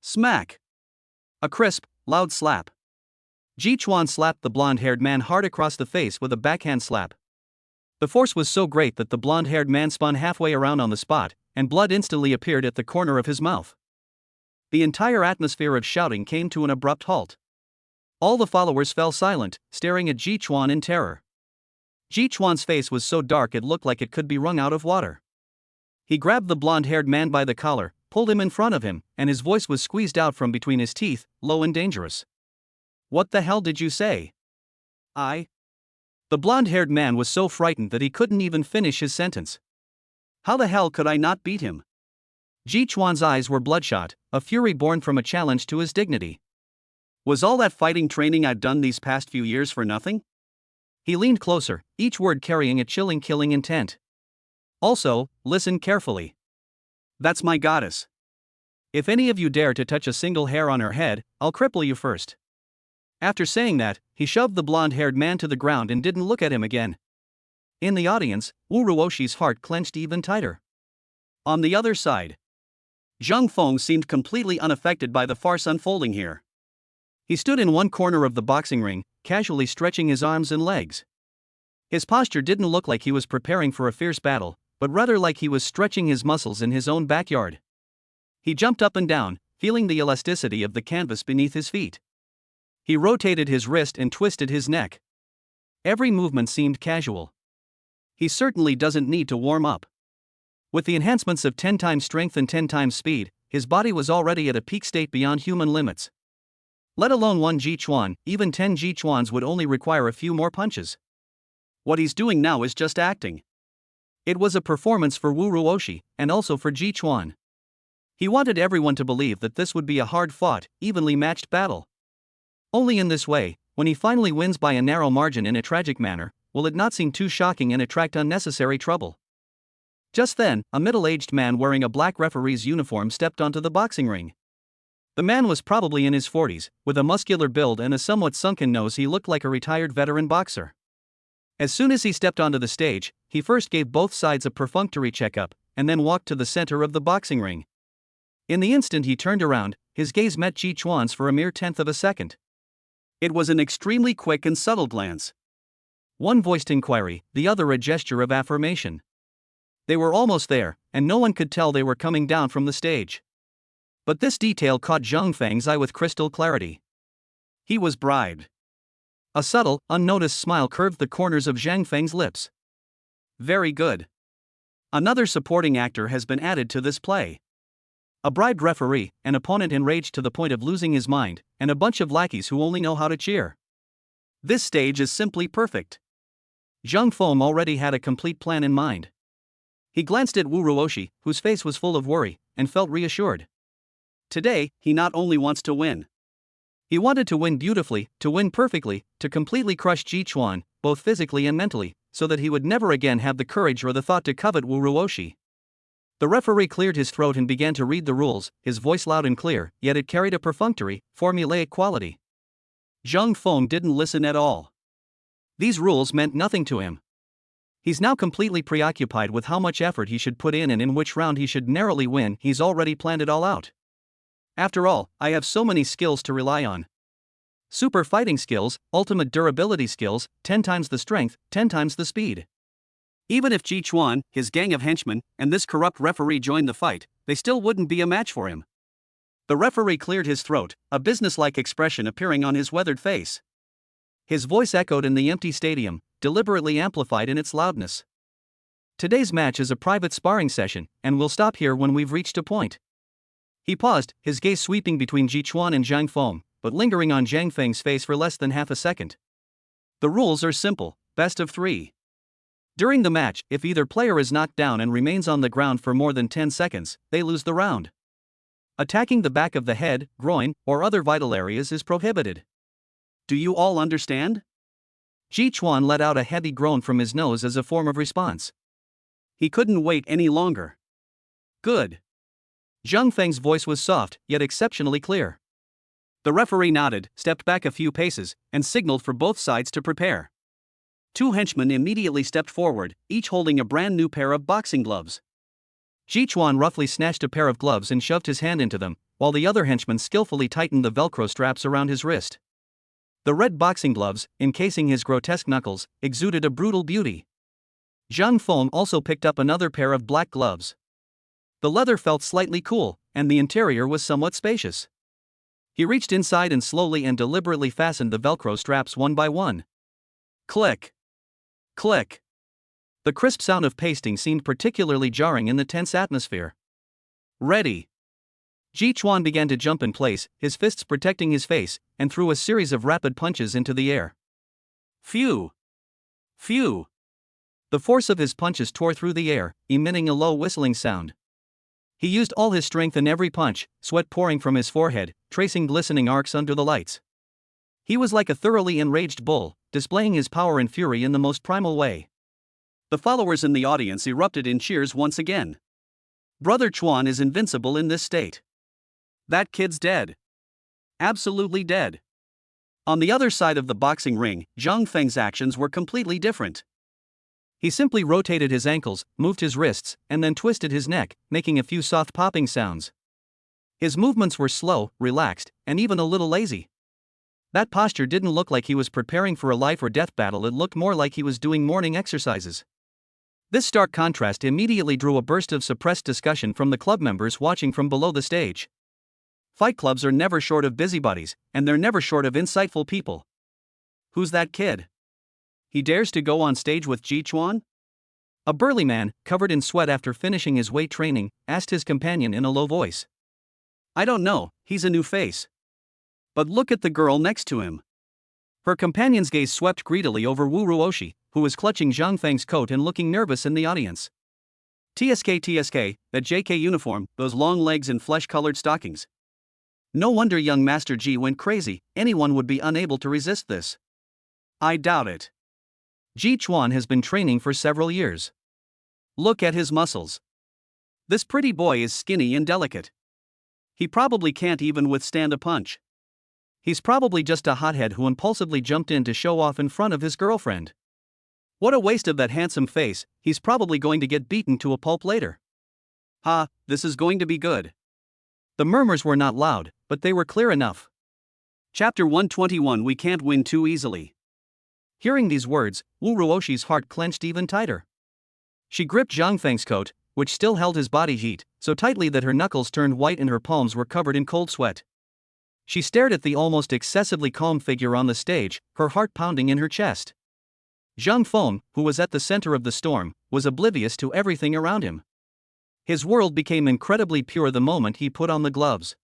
smack! A crisp, loud slap. Ji Chuan slapped the blonde-haired man hard across the face with a backhand slap. The force was so great that the blonde-haired man spun halfway around on the spot, and blood instantly appeared at the corner of his mouth. The entire atmosphere of shouting came to an abrupt halt. All the followers fell silent, staring at Ji Chuan in terror. Ji Chuan's face was so dark it looked like it could be wrung out of water. He grabbed the blonde-haired man by the collar, pulled him in front of him, and his voice was squeezed out from between his teeth, low and dangerous. "What the hell did you say?" The blonde-haired man was so frightened that he couldn't even finish his sentence. "How the hell could I not beat him?" Ji Chuan's eyes were bloodshot, a fury born from a challenge to his dignity. "Was all that fighting training I've done these past few years for nothing?" He leaned closer, each word carrying a chilling killing intent. "Also, listen carefully. That's my goddess. If any of you dare to touch a single hair on her head, I'll cripple you first." After saying that, he shoved the blonde-haired man to the ground and didn't look at him again. In the audience, Wu Ruoshi's heart clenched even tighter. On the other side, Zhang Feng seemed completely unaffected by the farce unfolding here. He stood in one corner of the boxing ring, casually stretching his arms and legs. His posture didn't look like he was preparing for a fierce battle, but rather like he was stretching his muscles in his own backyard. He jumped up and down, feeling the elasticity of the canvas beneath his feet. He rotated his wrist and twisted his neck. Every movement seemed casual. He certainly doesn't need to warm up. With the enhancements of 10 times strength and 10 times speed, his body was already at a peak state beyond human limits. Let alone one Ji Chuan, even 10 Ji Chuans would only require a few more punches. What he's doing now is just acting. It was a performance for Wu Ruoshi, and also for Ji Chuan. He wanted everyone to believe that this would be a hard-fought, evenly matched battle. Only in this way, when he finally wins by a narrow margin in a tragic manner, will it not seem too shocking and attract unnecessary trouble. Just then, a middle-aged man wearing a black referee's uniform stepped onto the boxing ring. The man was probably in his 40s, with a muscular build and a somewhat sunken nose. He looked like a retired veteran boxer. As soon as he stepped onto the stage, he first gave both sides a perfunctory checkup, and then walked to the center of the boxing ring. In the instant he turned around, his gaze met Ji Chuan's for a mere tenth of a second. It was an extremely quick and subtle glance. One voiced inquiry, the other a gesture of affirmation. They were almost there, and no one could tell they were coming down from the stage. But this detail caught Zhang Feng's eye with crystal clarity. He was bribed. A subtle, unnoticed smile curved the corners of Zhang Feng's lips. Very good. Another supporting actor has been added to this play. A bribed referee, an opponent enraged to the point of losing his mind, and a bunch of lackeys who only know how to cheer. This stage is simply perfect. Zhang Feng already had a complete plan in mind. He glanced at Wu Ruoshi, whose face was full of worry, and felt reassured. Today, he not only wants to win. He wanted to win beautifully, to win perfectly, to completely crush Ji Chuan, both physically and mentally, so that he would never again have the courage or the thought to covet Wu Ruoshi. The referee cleared his throat and began to read the rules, his voice loud and clear, yet it carried a perfunctory, formulaic quality. Zhang Feng didn't listen at all. These rules meant nothing to him. He's now completely preoccupied with how much effort he should put in and in which round he should narrowly win. He's already planned it all out. After all, I have so many skills to rely on. Super fighting skills, ultimate durability skills, 10 times the strength, 10 times the speed. Even if Ji Chuan, his gang of henchmen, and this corrupt referee joined the fight, they still wouldn't be a match for him. The referee cleared his throat, a businesslike expression appearing on his weathered face. His voice echoed in the empty stadium, deliberately amplified in its loudness. Today's match is a private sparring session, and we'll stop here when we've reached a point. He paused, his gaze sweeping between Ji Chuan and Zhang Feng, but lingering on Zhang Feng's face for less than half a second. The rules are simple, best of 3. During the match, if either player is knocked down and remains on the ground for more than 10 seconds, they lose the round. Attacking the back of the head, groin, or other vital areas is prohibited. Do you all understand? Ji Chuan let out a heavy groan from his nose as a form of response. He couldn't wait any longer. Good. Zhang Feng's voice was soft, yet exceptionally clear. The referee nodded, stepped back a few paces, and signaled for both sides to prepare. 2 henchmen immediately stepped forward, each holding a brand new pair of boxing gloves. Ji Chuan roughly snatched a pair of gloves and shoved his hand into them, while the other henchman skillfully tightened the Velcro straps around his wrist. The red boxing gloves, encasing his grotesque knuckles, exuded a brutal beauty. Zhang Feng also picked up another pair of black gloves. The leather felt slightly cool, and the interior was somewhat spacious. He reached inside and slowly and deliberately fastened the Velcro straps one by one. Click! Click! The crisp sound of pasting seemed particularly jarring in the tense atmosphere. Ready! Ji Chuan began to jump in place, his fists protecting his face, and threw a series of rapid punches into the air. Phew! Phew! The force of his punches tore through the air, emitting a low whistling sound. He used all his strength in every punch, sweat pouring from his forehead, tracing glistening arcs under the lights. He was like a thoroughly enraged bull, displaying his power and fury in the most primal way. The followers in the audience erupted in cheers once again. Brother Chuan is invincible in this state. That kid's dead. Absolutely dead. On the other side of the boxing ring, Zhang Feng's actions were completely different. He simply rotated his ankles, moved his wrists, and then twisted his neck, making a few soft popping sounds. His movements were slow, relaxed, and even a little lazy. That posture didn't look like he was preparing for a life or death battle, it looked more like he was doing morning exercises. This stark contrast immediately drew a burst of suppressed discussion from the club members watching from below the stage. Fight clubs are never short of busybodies, and they're never short of insightful people. Who's that kid? He dares to go on stage with Ji Chuan? A burly man, covered in sweat after finishing his weight training, asked his companion in a low voice. I don't know, he's a new face. But look at the girl next to him. Her companion's gaze swept greedily over Wu Ruoshi, who was clutching Zhang Feng's coat and looking nervous in the audience. TSK, that JK uniform, those long legs and flesh-colored stockings. No wonder young Master Ji went crazy, anyone would be unable to resist this. I doubt it. Ji Chuan has been training for several years. Look at his muscles. This pretty boy is skinny and delicate. He probably can't even withstand a punch. He's probably just a hothead who impulsively jumped in to show off in front of his girlfriend. What a waste of that handsome face, he's probably going to get beaten to a pulp later. Ha, this is going to be good. The murmurs were not loud, but they were clear enough. Chapter 121 We Can't Win Too Easily. Hearing these words, Wu Ruoshi's heart clenched even tighter. She gripped Zhang Feng's coat, which still held his body heat, so tightly that her knuckles turned white and her palms were covered in cold sweat. She stared at the almost excessively calm figure on the stage, her heart pounding in her chest. Zhang Feng, who was at the center of the storm, was oblivious to everything around him. His world became incredibly pure the moment he put on the gloves.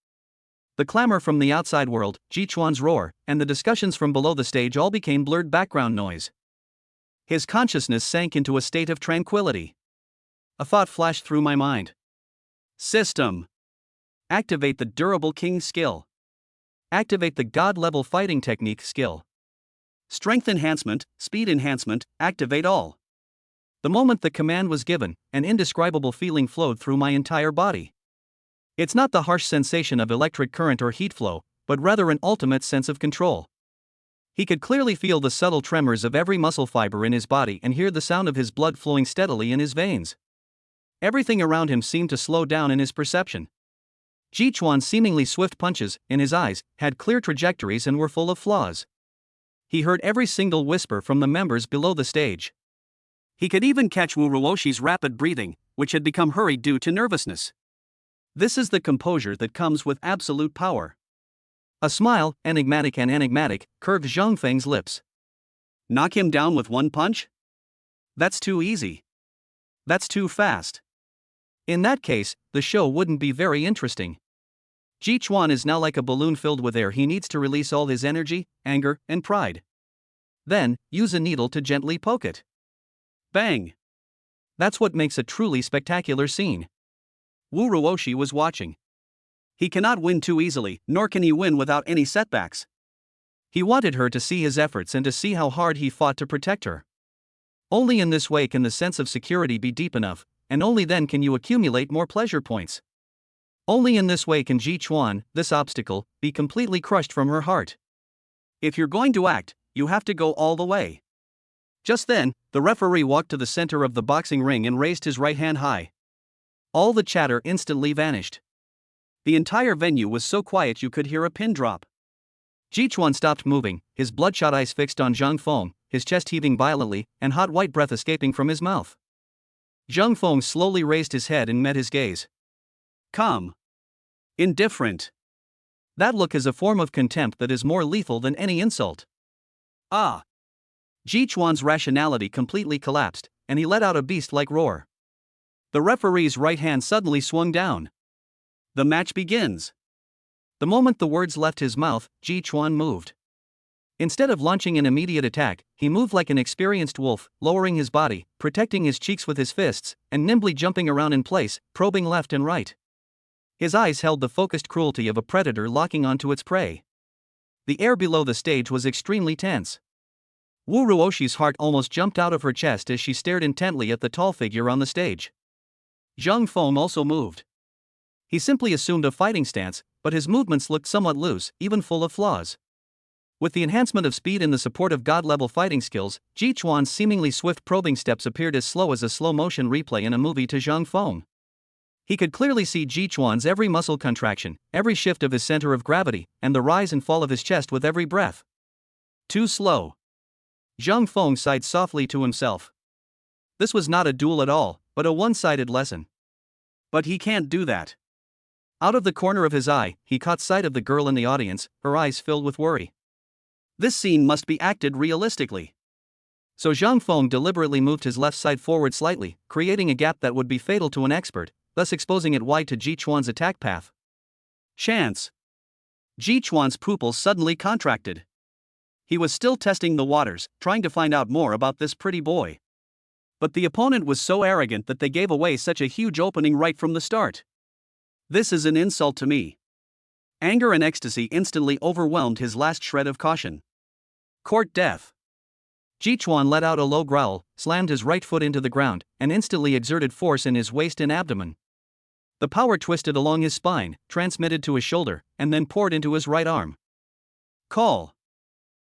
The clamor from the outside world, Ji Chuan's roar, and the discussions from below the stage all became blurred background noise. His consciousness sank into a state of tranquility. A thought flashed through my mind. System. Activate the durable king skill. Activate the god-level fighting technique skill. Strength enhancement, speed enhancement, activate all. The moment the command was given, an indescribable feeling flowed through my entire body. It's not the harsh sensation of electric current or heat flow, but rather an ultimate sense of control. He could clearly feel the subtle tremors of every muscle fiber in his body and hear the sound of his blood flowing steadily in his veins. Everything around him seemed to slow down in his perception. Ji Chuan's seemingly swift punches, in his eyes, had clear trajectories and were full of flaws. He heard every single whisper from the members below the stage. He could even catch Wu Ruoshi's rapid breathing, which had become hurried due to nervousness. This is the composure that comes with absolute power. A smile, enigmatic, curved Zhang Feng's lips. Knock him down with one punch? That's too easy. That's too fast. In that case, the show wouldn't be very interesting. Ji Chuan is now like a balloon filled with air. He needs to release all his energy, anger, and pride. Then, use a needle to gently poke it. Bang! That's what makes a truly spectacular scene. Wu Ruoshi was watching. He cannot win too easily, nor can he win without any setbacks. He wanted her to see his efforts and to see how hard he fought to protect her. Only in this way can the sense of security be deep enough, and only then can you accumulate more pleasure points. Only in this way can Ji Chuan, this obstacle, be completely crushed from her heart. If you're going to act, you have to go all the way. Just then, the referee walked to the center of the boxing ring and raised his right hand high. All the chatter instantly vanished. The entire venue was so quiet you could hear a pin drop. Ji Chuan stopped moving, his bloodshot eyes fixed on Zhang Feng, his chest heaving violently, and hot white breath escaping from his mouth. Zhang Feng slowly raised his head and met his gaze. Calm. Indifferent. That look is a form of contempt that is more lethal than any insult. Ah! Ji Chuan's rationality completely collapsed, and he let out a beast-like roar. The referee's right hand suddenly swung down. The match begins. The moment the words left his mouth, Ji Chuan moved. Instead of launching an immediate attack, he moved like an experienced wolf, lowering his body, protecting his cheeks with his fists, and nimbly jumping around in place, probing left and right. His eyes held the focused cruelty of a predator locking onto its prey. The air below the stage was extremely tense. Wu Ruoshi's heart almost jumped out of her chest as she stared intently at the tall figure on the stage. Zhang Feng also moved. He simply assumed a fighting stance, but his movements looked somewhat loose, even full of flaws. With the enhancement of speed and the support of god-level fighting skills, Ji Chuan's seemingly swift probing steps appeared as slow as a slow-motion replay in a movie to Zhang Feng. He could clearly see Ji Chuan's every muscle contraction, every shift of his center of gravity, and the rise and fall of his chest with every breath. Too slow. Zhang Feng sighed softly to himself. This was not a duel at all, but a one-sided lesson. But he can't do that. Out of the corner of his eye, he caught sight of the girl in the audience, her eyes filled with worry. This scene must be acted realistically. So Zhang Feng deliberately moved his left side forward slightly, creating a gap that would be fatal to an expert, thus exposing it wide to Ji Chuan's attack path. Chance. Ji Chuan's pupils suddenly contracted. He was still testing the waters, trying to find out more about this pretty boy. But the opponent was so arrogant that they gave away such a huge opening right from the start. This is an insult to me. Anger and ecstasy instantly overwhelmed his last shred of caution. Court death. Ji Chuan let out a low growl, slammed his right foot into the ground, and instantly exerted force in his waist and abdomen. The power twisted along his spine, transmitted to his shoulder, and then poured into his right arm. Call.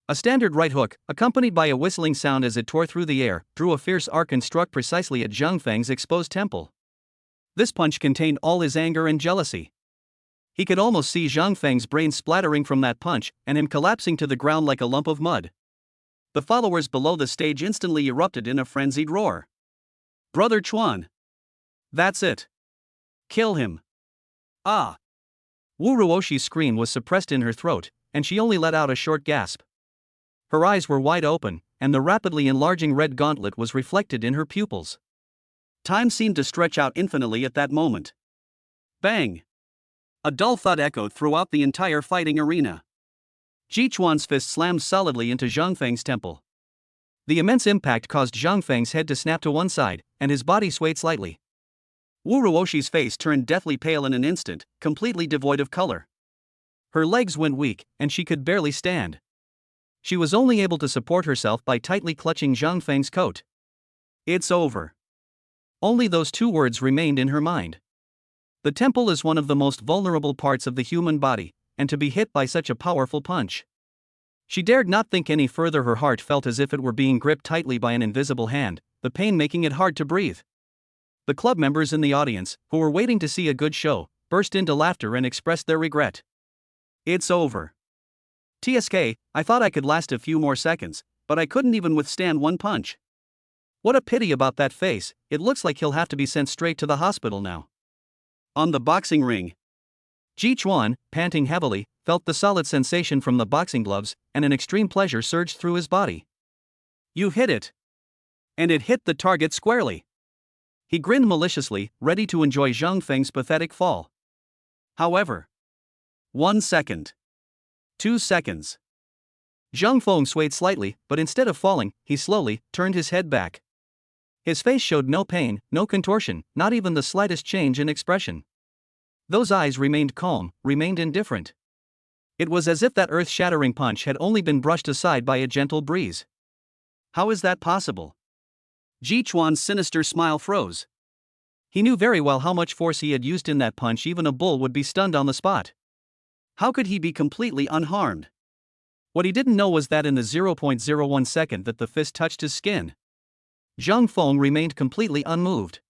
A standard right hook, accompanied by a whistling sound as it tore through the air, drew a fierce arc and struck precisely at Zhang Feng's exposed temple. This punch contained all his anger and jealousy. He could almost see Zhang Feng's brain splattering from that punch, and him collapsing to the ground like a lump of mud. The followers below the stage instantly erupted in a frenzied roar. Brother Chuan! That's it! Kill him! Ah! Wu Ruoshi's scream was suppressed in her throat, and she only let out a short gasp. Her eyes were wide open, and the rapidly enlarging red gauntlet was reflected in her pupils. Time seemed to stretch out infinitely at that moment. Bang! A dull thud echoed throughout the entire fighting arena. Ji Chuan's fist slammed solidly into Zhang Feng's temple. The immense impact caused Zhang Feng's head to snap to one side, and his body swayed slightly. Wu Ruoshi's face turned deathly pale in an instant, completely devoid of color. Her legs went weak, and she could barely stand. She was only able to support herself by tightly clutching Zhang Feng's coat. It's over. Only those two words remained in her mind. The temple is one of the most vulnerable parts of the human body, and to be hit by such a powerful punch. She dared not think any further. Her heart felt as if it were being gripped tightly by an invisible hand, the pain making it hard to breathe. The club members in the audience, who were waiting to see a good show, burst into laughter and expressed their regret. It's over. TSK, I thought I could last a few more seconds, but I couldn't even withstand one punch. What a pity about that face, it looks like he'll have to be sent straight to the hospital now. On the boxing ring. Ji Chuan, panting heavily, felt the solid sensation from the boxing gloves, and an extreme pleasure surged through his body. You hit it. And it hit the target squarely. He grinned maliciously, ready to enjoy Zhang Feng's pathetic fall. However. 1 second. 2 seconds. Zhang Feng swayed slightly, but instead of falling, he slowly turned his head back. His face showed no pain, no contortion, not even the slightest change in expression. Those eyes remained calm, remained indifferent. It was as if that earth-shattering punch had only been brushed aside by a gentle breeze. How is that possible? Ji Chuan's sinister smile froze. He knew very well how much force he had used in that punch. Even a bull would be stunned on the spot. How could he be completely unharmed? What he didn't know was that in the 0.01 second that the fist touched his skin, Zhang Feng remained completely unmoved.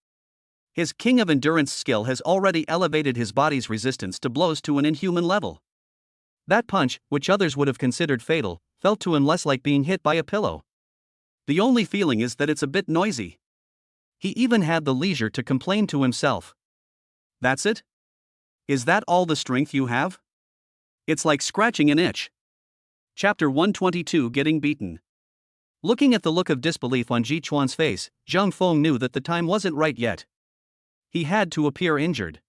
His king of endurance skill has already elevated his body's resistance to blows to an inhuman level. That punch, which others would have considered fatal, felt to him less like being hit by a pillow. The only feeling is that it's a bit noisy. He even had the leisure to complain to himself. That's it? Is that all the strength you have? It's like scratching an itch. Chapter 122 Getting Beaten. Looking at the look of disbelief on Ji Chuan's face, Zhang Feng knew that the time wasn't right yet. He had to appear injured.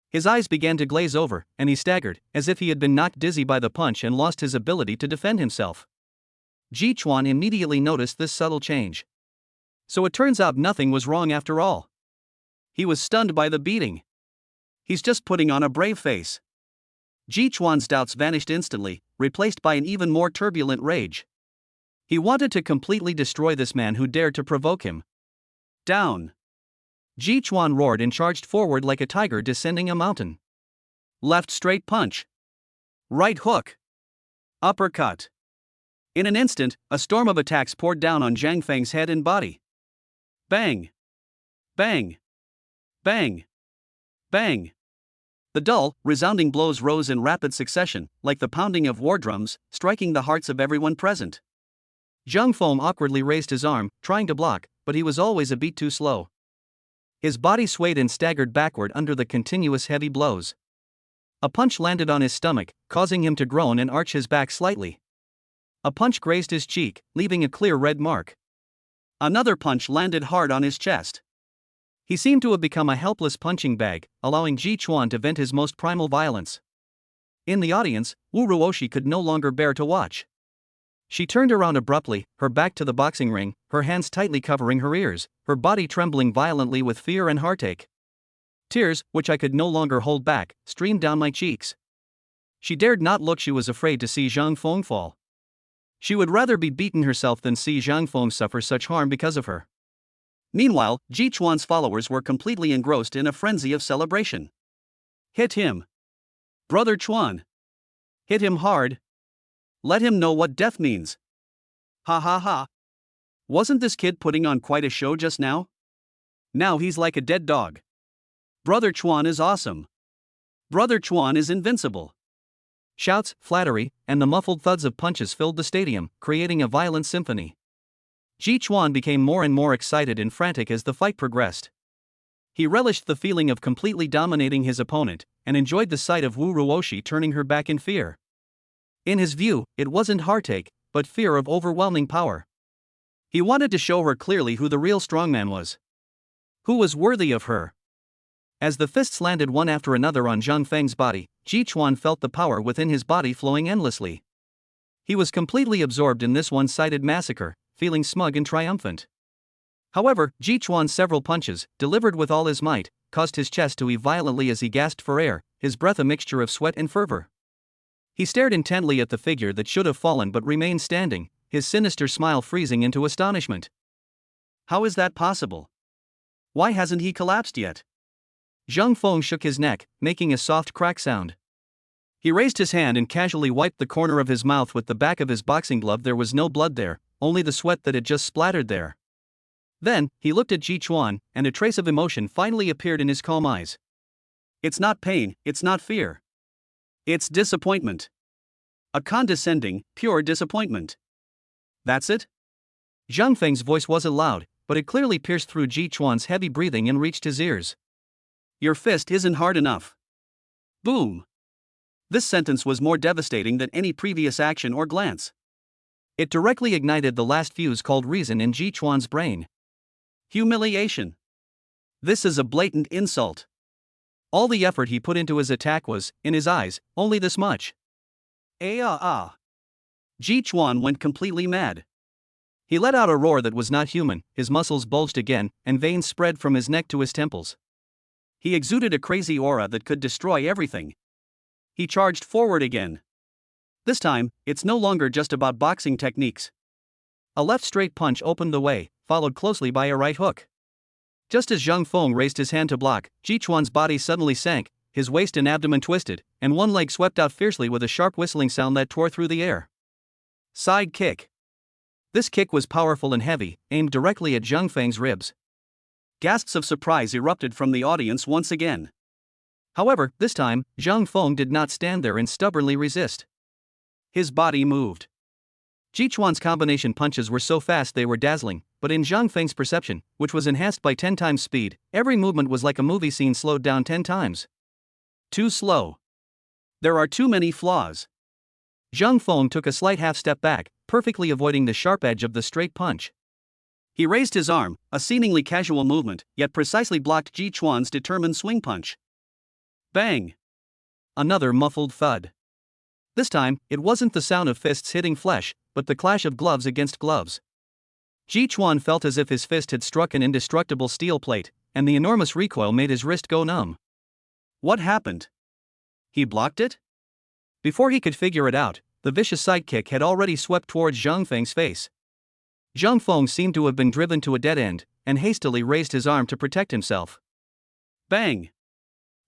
His eyes began to glaze over, and he staggered, as if he had been knocked dizzy by the punch and lost his ability to defend himself. Ji Chuan immediately noticed this subtle change. So it turns out nothing was wrong after all. He was stunned by the beating. He's just putting on a brave face. Ji Chuan's doubts vanished instantly, replaced by an even more turbulent rage. He wanted to completely destroy this man who dared to provoke him. Down! Ji Chuan roared and charged forward like a tiger descending a mountain. Left straight punch. Right hook. Uppercut. In an instant, a storm of attacks poured down on Zhang Feng's head and body. Bang! Bang! Bang! Bang! The dull, resounding blows rose in rapid succession, like the pounding of war drums, striking the hearts of everyone present. Zhang Feng awkwardly raised his arm, trying to block, but he was always a beat too slow. His body swayed and staggered backward under the continuous heavy blows. A punch landed on his stomach, causing him to groan and arch his back slightly. A punch grazed his cheek, leaving a clear red mark. Another punch landed hard on his chest. He seemed to have become a helpless punching bag, allowing Ji Chuan to vent his most primal violence. In the audience, Wu Ruoshi could no longer bear to watch. She turned around abruptly, her back to the boxing ring, her hands tightly covering her ears, her body trembling violently with fear and heartache. Tears, which I could no longer hold back, streamed down my cheeks. She dared not look. She was afraid to see Zhang Feng fall. She would rather be beaten herself than see Zhang Feng suffer such harm because of her. Meanwhile, Ji Chuan's followers were completely engrossed in a frenzy of celebration. Hit him! Brother Chuan! Hit him hard! Let him know what death means! Ha ha ha! Wasn't this kid putting on quite a show just now? Now he's like a dead dog. Brother Chuan is awesome! Brother Chuan is invincible! Shouts, flattery, and the muffled thuds of punches filled the stadium, creating a violent symphony. Ji Chuan became more and more excited and frantic as the fight progressed. He relished the feeling of completely dominating his opponent, and enjoyed the sight of Wu Ruoshi turning her back in fear. In his view, it wasn't heartache, but fear of overwhelming power. He wanted to show her clearly who the real strongman was. Who was worthy of her. As the fists landed one after another on Zhang Feng's body, Ji Chuan felt the power within his body flowing endlessly. He was completely absorbed in this one-sided massacre, feeling smug and triumphant. However, Ji Chuan's several punches, delivered with all his might, caused his chest to heave violently as he gasped for air, his breath a mixture of sweat and fervor. He stared intently at the figure that should have fallen but remained standing, his sinister smile freezing into astonishment. How is that possible? Why hasn't he collapsed yet? Zhang Feng shook his neck, making a soft crack sound. He raised his hand and casually wiped the corner of his mouth with the back of his boxing glove. There was no blood there, only the sweat that had just splattered there. Then, he looked at Ji Chuan, and a trace of emotion finally appeared in his calm eyes. It's not pain, it's not fear. It's disappointment. A condescending, pure disappointment. That's it? Zhang Feng's voice wasn't loud, but it clearly pierced through Ji Chuan's heavy breathing and reached his ears. Your fist isn't hard enough. Boom. This sentence was more devastating than any previous action or glance. It directly ignited the last fuse called reason in Ji Chuan's brain. Humiliation. This is a blatant insult. All the effort he put into his attack was, in his eyes, only this much. Ji Chuan went completely mad. He let out a roar that was not human, his muscles bulged again, and veins spread from his neck to his temples. He exuded a crazy aura that could destroy everything. He charged forward again. This time, it's no longer just about boxing techniques. A left straight punch opened the way, followed closely by a right hook. Just as Zhang Feng raised his hand to block, Ji Chuan's body suddenly sank, his waist and abdomen twisted, and one leg swept out fiercely with a sharp whistling sound that tore through the air. Side kick. This kick was powerful and heavy, aimed directly at Zhang Feng's ribs. Gasps of surprise erupted from the audience once again. However, this time, Zhang Feng did not stand there and stubbornly resist. His body moved. Ji Chuan's combination punches were so fast they were dazzling, but in Zhang Feng's perception, which was enhanced by 10 times speed, every movement was like a movie scene slowed down 10 times. Too slow. There are too many flaws. Zhang Feng took a slight half step back, perfectly avoiding the sharp edge of the straight punch. He raised his arm, a seemingly casual movement, yet precisely blocked Ji Chuan's determined swing punch. Bang! Another muffled thud. This time, it wasn't the sound of fists hitting flesh, but the clash of gloves against gloves. Ji Chuan felt as if his fist had struck an indestructible steel plate, and the enormous recoil made his wrist go numb. What happened? He blocked it? Before he could figure it out, the vicious sidekick had already swept towards Zhang Feng's face. Zhang Feng seemed to have been driven to a dead end, and hastily raised his arm to protect himself. Bang!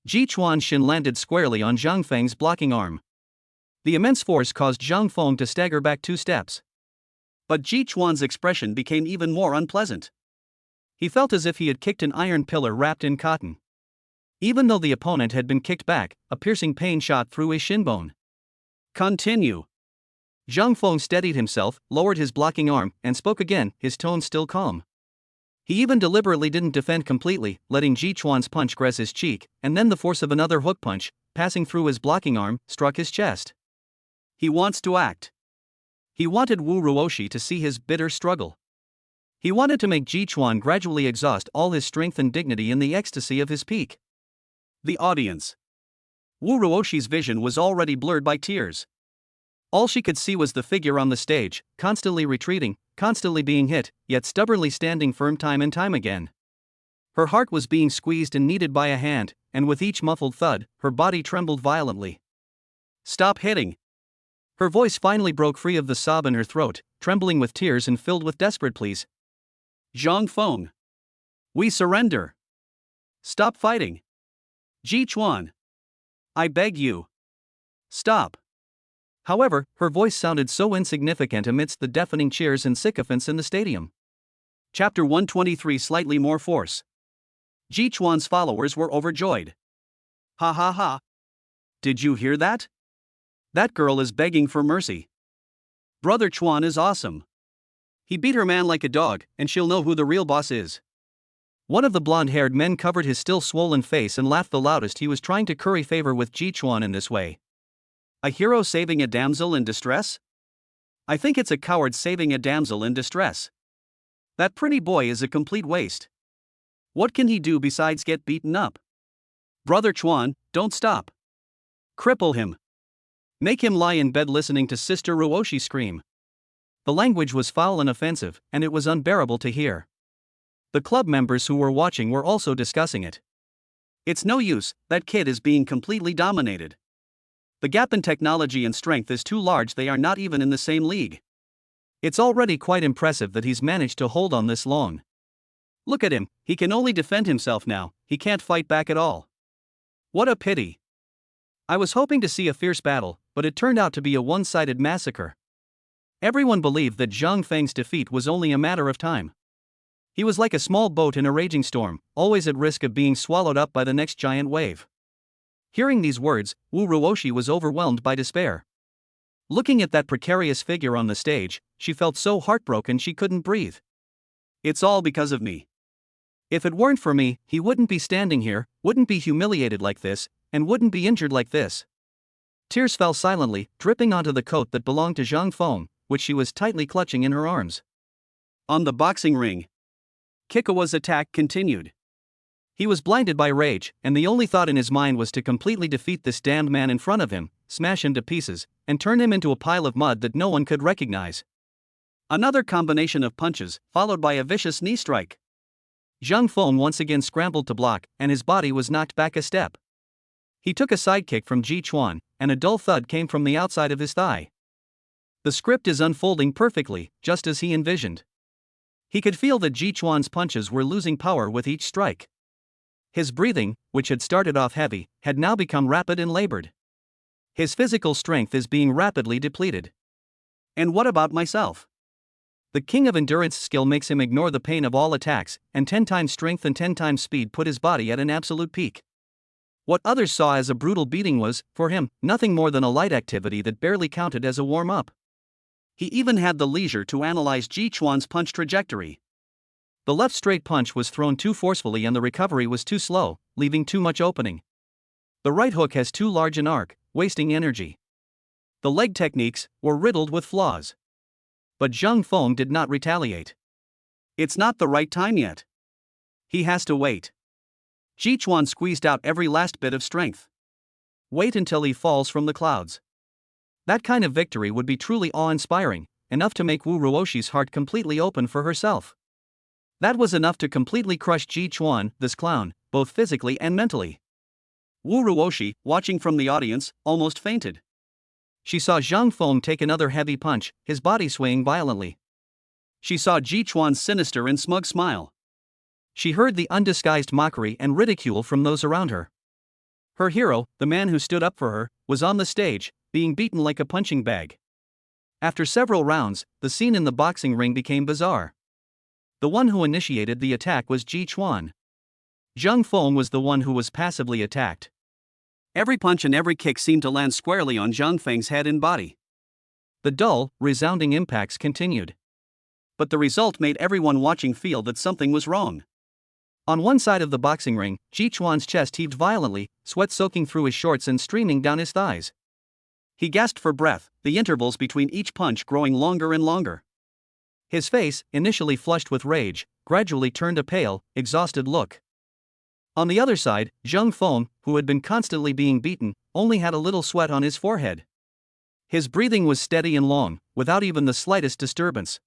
Ji Chuan's shin landed squarely on Zhang Feng's blocking arm. The immense force caused Zhang Feng to stagger back 2 steps. But Ji Chuan's expression became even more unpleasant. He felt as if he had kicked an iron pillar wrapped in cotton. Even though the opponent had been kicked back, a piercing pain shot through his shin bone. Continue. Zhang Feng steadied himself, lowered his blocking arm, and spoke again, his tone still calm. He even deliberately didn't defend completely, letting Ji Chuan's punch graze his cheek, and then the force of another hook punch, passing through his blocking arm, struck his chest. He wants to act. He wanted Wu Ruoshi to see his bitter struggle. He wanted to make Ji Chuan gradually exhaust all his strength and dignity in the ecstasy of his peak. The audience. Wu Ruoshi's vision was already blurred by tears. All she could see was the figure on the stage, constantly retreating, constantly being hit, yet stubbornly standing firm time and time again. Her heart was being squeezed and kneaded by a hand, and with each muffled thud, her body trembled violently. Stop hitting! Her voice finally broke free of the sob in her throat, trembling with tears and filled with desperate pleas. Zhang Feng! We surrender! Stop fighting! Ji Chuan! I beg you! Stop! However, her voice sounded so insignificant amidst the deafening cheers and sycophants in the stadium. Chapter 123 Slightly more force. Ji Chuan's followers were overjoyed. Ha ha ha! Did you hear that? That girl is begging for mercy. Brother Chuan is awesome. He beat her man like a dog, and she'll know who the real boss is. One of the blonde-haired men covered his still swollen face and laughed the loudest. He was trying to curry favor with Ji Chuan in this way. A hero saving a damsel in distress? I think it's a coward saving a damsel in distress. That pretty boy is a complete waste. What can he do besides get beaten up? Brother Chuan, don't stop. Cripple him. Make him lie in bed listening to Sister Ruoshi scream. The language was foul and offensive, and it was unbearable to hear. The club members who were watching were also discussing it. It's no use, that kid is being completely dominated. The gap in technology and strength is too large, they are not even in the same league. It's already quite impressive that he's managed to hold on this long. Look at him, he can only defend himself now, he can't fight back at all. What a pity. I was hoping to see a fierce battle, but it turned out to be a one-sided massacre. Everyone believed that Zhang Feng's defeat was only a matter of time. He was like a small boat in a raging storm, always at risk of being swallowed up by the next giant wave. Hearing these words, Wu Ruoshi was overwhelmed by despair. Looking at that precarious figure on the stage, she felt so heartbroken she couldn't breathe. It's all because of me. If it weren't for me, he wouldn't be standing here, wouldn't be humiliated like this, and wouldn't be injured like this. Tears fell silently, dripping onto the coat that belonged to Zhang Feng, which she was tightly clutching in her arms. On the boxing ring, Kikawa's attack continued. He was blinded by rage, and the only thought in his mind was to completely defeat this damned man in front of him, smash him to pieces, and turn him into a pile of mud that no one could recognize. Another combination of punches, followed by a vicious knee strike. Zhang Feng once again scrambled to block, and his body was knocked back a step. He took a sidekick from Ji Chuan, and a dull thud came from the outside of his thigh. The script is unfolding perfectly, just as he envisioned. He could feel that Ji Chuan's punches were losing power with each strike. His breathing, which had started off heavy, had now become rapid and labored. His physical strength is being rapidly depleted. And what about myself? The king of endurance skill makes him ignore the pain of all attacks, and 10 times strength and 10 times speed put his body at an absolute peak. What others saw as a brutal beating was, for him, nothing more than a light activity that barely counted as a warm-up. He even had the leisure to analyze Ji Chuan's punch trajectory. The left straight punch was thrown too forcefully and the recovery was too slow, leaving too much opening. The right hook has too large an arc, wasting energy. The leg techniques were riddled with flaws. But Zhang Feng did not retaliate. It's not the right time yet. He has to wait. Ji Chuan squeezed out every last bit of strength. Wait until he falls from the clouds. That kind of victory would be truly awe-inspiring, enough to make Wu Ruoshi's heart completely open for herself. That was enough to completely crush Ji Chuan, this clown, both physically and mentally. Wu Ruoshi, watching from the audience, almost fainted. She saw Zhang Feng take another heavy punch, his body swaying violently. She saw Ji Chuan's sinister and smug smile. She heard the undisguised mockery and ridicule from those around her. Her hero, the man who stood up for her, was on the stage, being beaten like a punching bag. After several rounds, the scene in the boxing ring became bizarre. The one who initiated the attack was Ji Chuan. Zhang Feng was the one who was passively attacked. Every punch and every kick seemed to land squarely on Zhang Feng's head and body. The dull, resounding impacts continued. But the result made everyone watching feel that something was wrong. On one side of the boxing ring, Ji Chuan's chest heaved violently, sweat soaking through his shorts and streaming down his thighs. He gasped for breath, the intervals between each punch growing longer and longer. His face, initially flushed with rage, gradually turned a pale, exhausted look. On the other side, Zhang Feng, who had been constantly being beaten, only had a little sweat on his forehead. His breathing was steady and long, without even the slightest disturbance.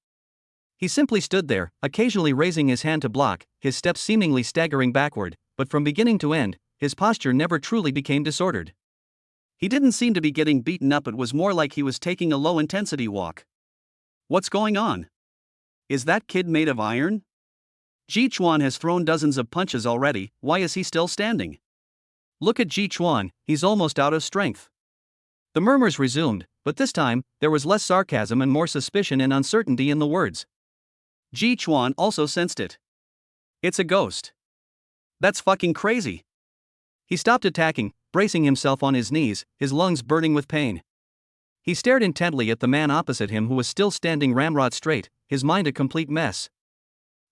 He simply stood there, occasionally raising his hand to block, his steps seemingly staggering backward, but from beginning to end, his posture never truly became disordered. He didn't seem to be getting beaten up, it was more like he was taking a low-intensity walk. What's going on? Is that kid made of iron? Ji Chuan has thrown dozens of punches already, why is he still standing? Look at Ji Chuan, he's almost out of strength. The murmurs resumed, but this time, there was less sarcasm and more suspicion and uncertainty in the words. Ji Chuan also sensed it. It's a ghost. That's fucking crazy. He stopped attacking, bracing himself on his knees, his lungs burning with pain. He stared intently at the man opposite him who was still standing ramrod straight, his mind a complete mess.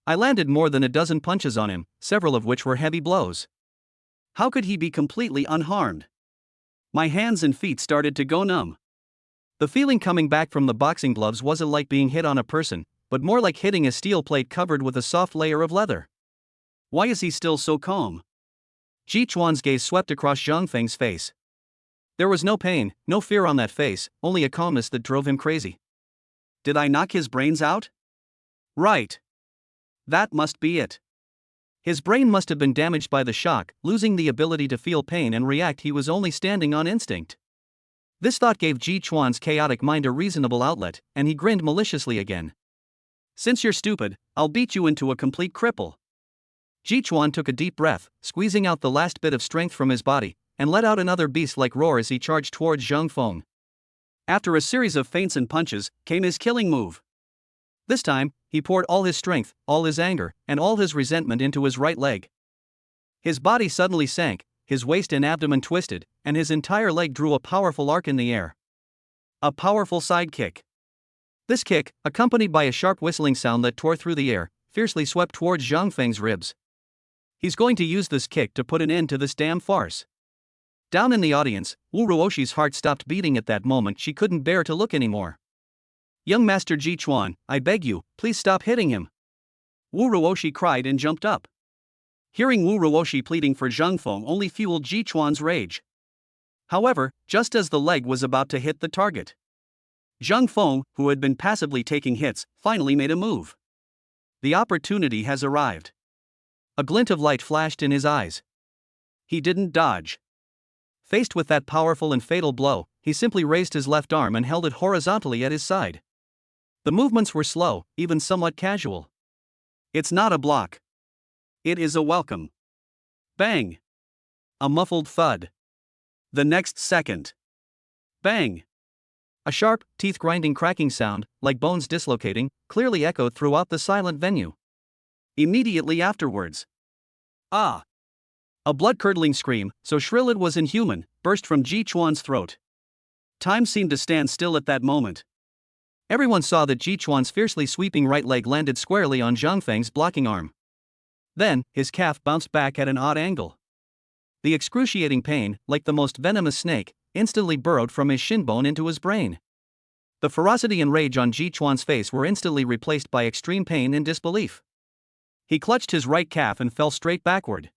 I landed more than a dozen punches on him, several of which were heavy blows. How could he be completely unharmed? My hands and feet started to go numb. The feeling coming back from the boxing gloves wasn't like being hit on a person, but more like hitting a steel plate covered with a soft layer of leather. Why is he still so calm? Ji Chuan's gaze swept across Zhang Feng's face. There was no pain, no fear on that face, only a calmness that drove him crazy. Did I knock his brains out? Right. That must be it. His brain must have been damaged by the shock, losing the ability to feel pain and react. He was only standing on instinct. This thought gave Ji Chuan's chaotic mind a reasonable outlet, and he grinned maliciously again. Since you're stupid, I'll beat you into a complete cripple. Ji Chuan took a deep breath, squeezing out the last bit of strength from his body, and let out another beast-like roar as he charged towards Zhang Feng. After a series of feints and punches, came his killing move. This time, he poured all his strength, all his anger, and all his resentment into his right leg. His body suddenly sank, his waist and abdomen twisted, and his entire leg drew a powerful arc in the air. A powerful side kick. This kick, accompanied by a sharp whistling sound that tore through the air, fiercely swept towards Zhang Feng's ribs. He's going to use this kick to put an end to this damn farce. Down in the audience, Wu Ruoshi's heart stopped beating at that moment. She couldn't bear to look anymore. Young Master Ji Chuan, I beg you, please stop hitting him. Wu Ruoshi cried and jumped up. Hearing Wu Ruoshi pleading for Zhang Feng only fueled Ji Chuan's rage. However, just as the leg was about to hit the target, Zhang Feng, who had been passively taking hits, finally made a move. The opportunity has arrived. A glint of light flashed in his eyes. He didn't dodge. Faced with that powerful and fatal blow, he simply raised his left arm and held it horizontally at his side. The movements were slow, even somewhat casual. It's not a block. It is a welcome. Bang! A muffled thud. The next second. Bang! A sharp, teeth-grinding cracking sound, like bones dislocating, clearly echoed throughout the silent venue. Immediately afterwards. Ah! A blood-curdling scream, so shrill it was inhuman, burst from Ji Chuan's throat. Time seemed to stand still at that moment. Everyone saw that Ji Chuan's fiercely sweeping right leg landed squarely on Zhang Feng's blocking arm. Then, his calf bounced back at an odd angle. The excruciating pain, like the most venomous snake, instantly burrowed from his shin bone into his brain. The ferocity and rage on Ji Chuan's face were instantly replaced by extreme pain and disbelief. He clutched his right calf and fell straight backward.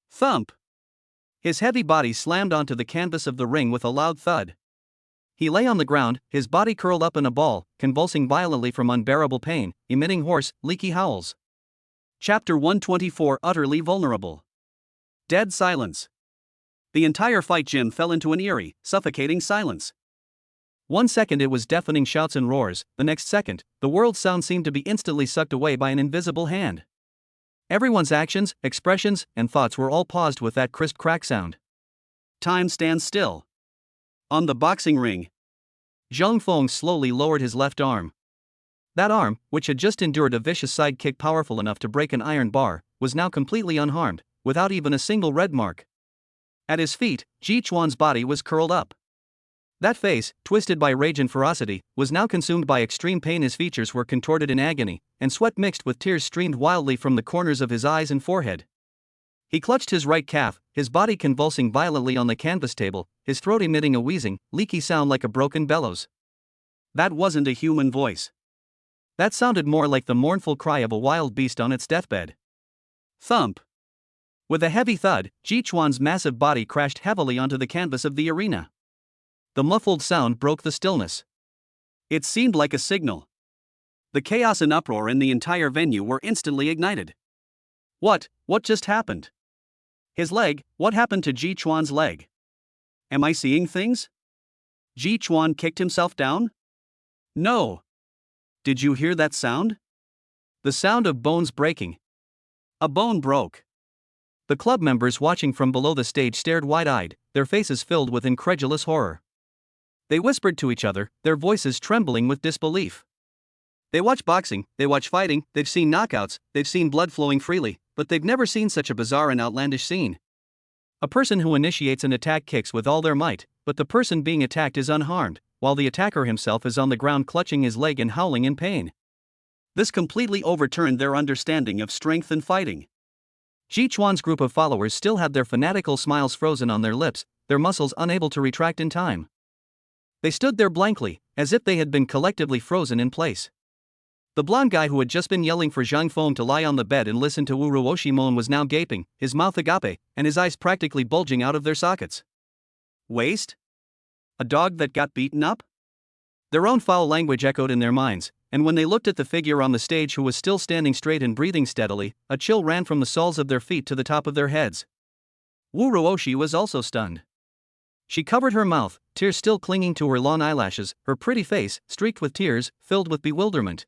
Thump! His heavy body slammed onto the canvas of the ring with a loud thud. He lay on the ground, his body curled up in a ball, convulsing violently from unbearable pain, emitting hoarse, leaky howls. Chapter 124 Utterly Vulnerable. Dead silence. The entire fight gym fell into an eerie, suffocating silence. 1 second it was deafening shouts and roars, the next second, the world's sound seemed to be instantly sucked away by an invisible hand. Everyone's actions, expressions, and thoughts were all paused with that crisp crack sound. Time stands still. On the boxing ring, Zhang Feng slowly lowered his left arm. That arm, which had just endured a vicious side kick powerful enough to break an iron bar, was now completely unharmed, without even a single red mark. At his feet, Ji Chuan's body was curled up. That face, twisted by rage and ferocity, was now consumed by extreme pain. His features were contorted in agony, and sweat mixed with tears streamed wildly from the corners of his eyes and forehead. He clutched his right calf, his body convulsing violently on the canvas table, his throat emitting a wheezing, leaky sound like a broken bellows. That wasn't a human voice. That sounded more like the mournful cry of a wild beast on its deathbed. Thump! With a heavy thud, Ji Chuan's massive body crashed heavily onto the canvas of the arena. The muffled sound broke the stillness. It seemed like a signal. The chaos and uproar in the entire venue were instantly ignited. What just happened? His leg, what happened to Ji Chuan's leg? Am I seeing things? Ji Chuan kicked himself down? No. Did you hear that sound? The sound of bones breaking. A bone broke. The club members watching from below the stage stared wide-eyed, their faces filled with incredulous horror. They whispered to each other, their voices trembling with disbelief. They watch boxing, they watch fighting, they've seen knockouts, they've seen blood flowing freely, but they've never seen such a bizarre and outlandish scene. A person who initiates an attack kicks with all their might, but the person being attacked is unharmed, while the attacker himself is on the ground clutching his leg and howling in pain. This completely overturned their understanding of strength and fighting. Ji Chuan's group of followers still had their fanatical smiles frozen on their lips, their muscles unable to retract in time. They stood there blankly, as if they had been collectively frozen in place. The blonde guy who had just been yelling for Zhang Feng to lie on the bed and listen to Wu Ruoshi moan was now gaping, his mouth agape, and his eyes practically bulging out of their sockets. Waste? A dog that got beaten up? Their own foul language echoed in their minds, and when they looked at the figure on the stage who was still standing straight and breathing steadily, a chill ran from the soles of their feet to the top of their heads. Wu Ruoshi was also stunned. She covered her mouth, tears still clinging to her long eyelashes, her pretty face, streaked with tears, filled with bewilderment.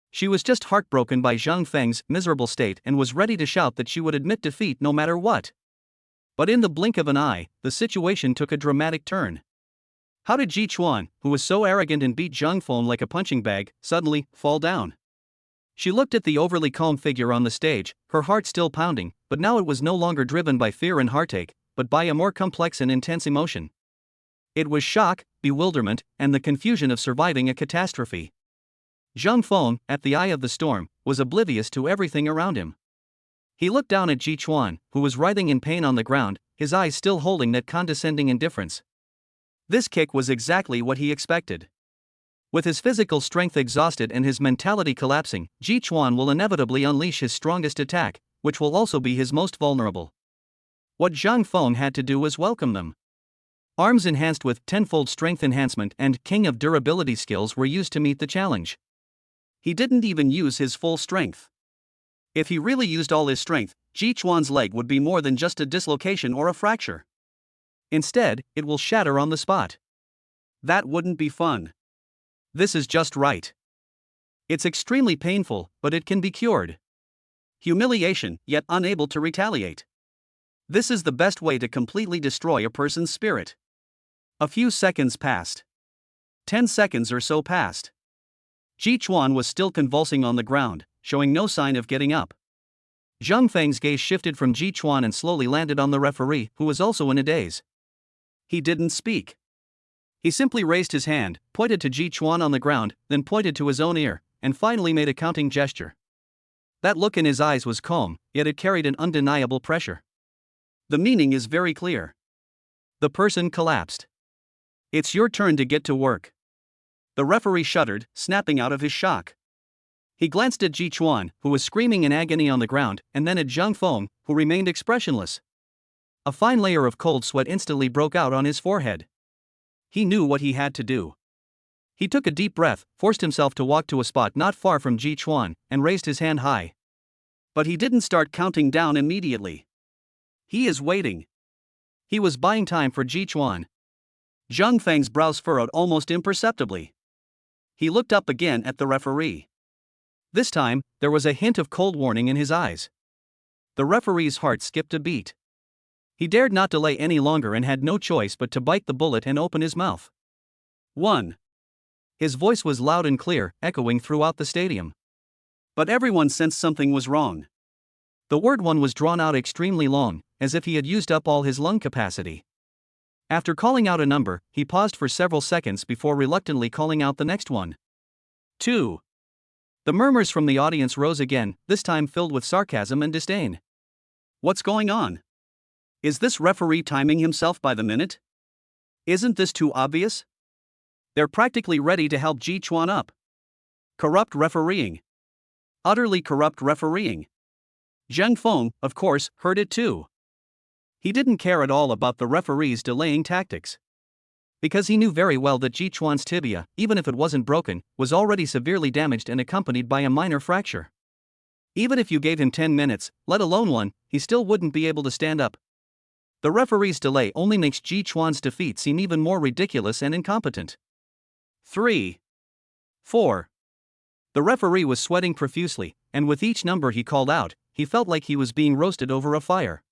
She was just heartbroken by Zhang Feng's miserable state and was ready to shout that she would admit defeat no matter what. But in the blink of an eye, the situation took a dramatic turn. How did Ji Chuan, who was so arrogant and beat Zhang Feng like a punching bag, suddenly fall down? She looked at the overly calm figure on the stage, her heart still pounding, but now it was no longer driven by fear and heartache, but by a more complex and intense emotion. It was shock, bewilderment, and the confusion of surviving a catastrophe. Zhang Feng, at the eye of the storm, was oblivious to everything around him. He looked down at Ji Chuan, who was writhing in pain on the ground, his eyes still holding that condescending indifference. This kick was exactly what he expected. With his physical strength exhausted and his mentality collapsing, Ji Chuan will inevitably unleash his strongest attack, which will also be his most vulnerable. What Zhang Feng had to do was welcome them. Arms enhanced with tenfold strength enhancement and king of durability skills were used to meet the challenge. He didn't even use his full strength. If he really used all his strength, Ji Chuan's leg would be more than just a dislocation or a fracture. Instead, it will shatter on the spot. That wouldn't be fun. This is just right. It's extremely painful, but it can be cured. Humiliation, yet unable to retaliate. This is the best way to completely destroy a person's spirit. A few seconds passed. 10 seconds or so passed. Ji Chuan was still convulsing on the ground, showing no sign of getting up. Zhang Feng's gaze shifted from Ji Chuan and slowly landed on the referee, who was also in a daze. He didn't speak. He simply raised his hand, pointed to Ji Chuan on the ground, then pointed to his own ear, and finally made a counting gesture. That look in his eyes was calm, yet it carried an undeniable pressure. The meaning is very clear. The person collapsed. It's your turn to get to work. The referee shuddered, snapping out of his shock. He glanced at Ji Chuan, who was screaming in agony on the ground, and then at Zhang Feng, who remained expressionless. A fine layer of cold sweat instantly broke out on his forehead. He knew what he had to do. He took a deep breath, forced himself to walk to a spot not far from Ji Chuan, and raised his hand high. But he didn't start counting down immediately. He is waiting. He was buying time for Ji Chuan. Zhang Feng's brows furrowed almost imperceptibly. He looked up again at the referee. This time, there was a hint of cold warning in his eyes. The referee's heart skipped a beat. He dared not delay any longer and had no choice but to bite the bullet and open his mouth. 1. His voice was loud and clear, echoing throughout the stadium. But everyone sensed something was wrong. The word 1 was drawn out extremely long, as if he had used up all his lung capacity. After calling out a number, he paused for several seconds before reluctantly calling out the next one. 2. The murmurs from the audience rose again, this time filled with sarcasm and disdain. What's going on? Is this referee timing himself by the minute? Isn't this too obvious? They're practically ready to help Ji Chuan up. Corrupt refereeing. Utterly corrupt refereeing. Zhang Feng, of course, heard it too. He didn't care at all about the referee's delaying tactics. Because he knew very well that Ji Chuan's tibia, even if it wasn't broken, was already severely damaged and accompanied by a minor fracture. Even if you gave him 10 minutes, let alone one, he still wouldn't be able to stand up. The referee's delay only makes Ji Chuan's defeat seem even more ridiculous and incompetent. 3. 4. The referee was sweating profusely, and with each number he called out, he felt like he was being roasted over a fire.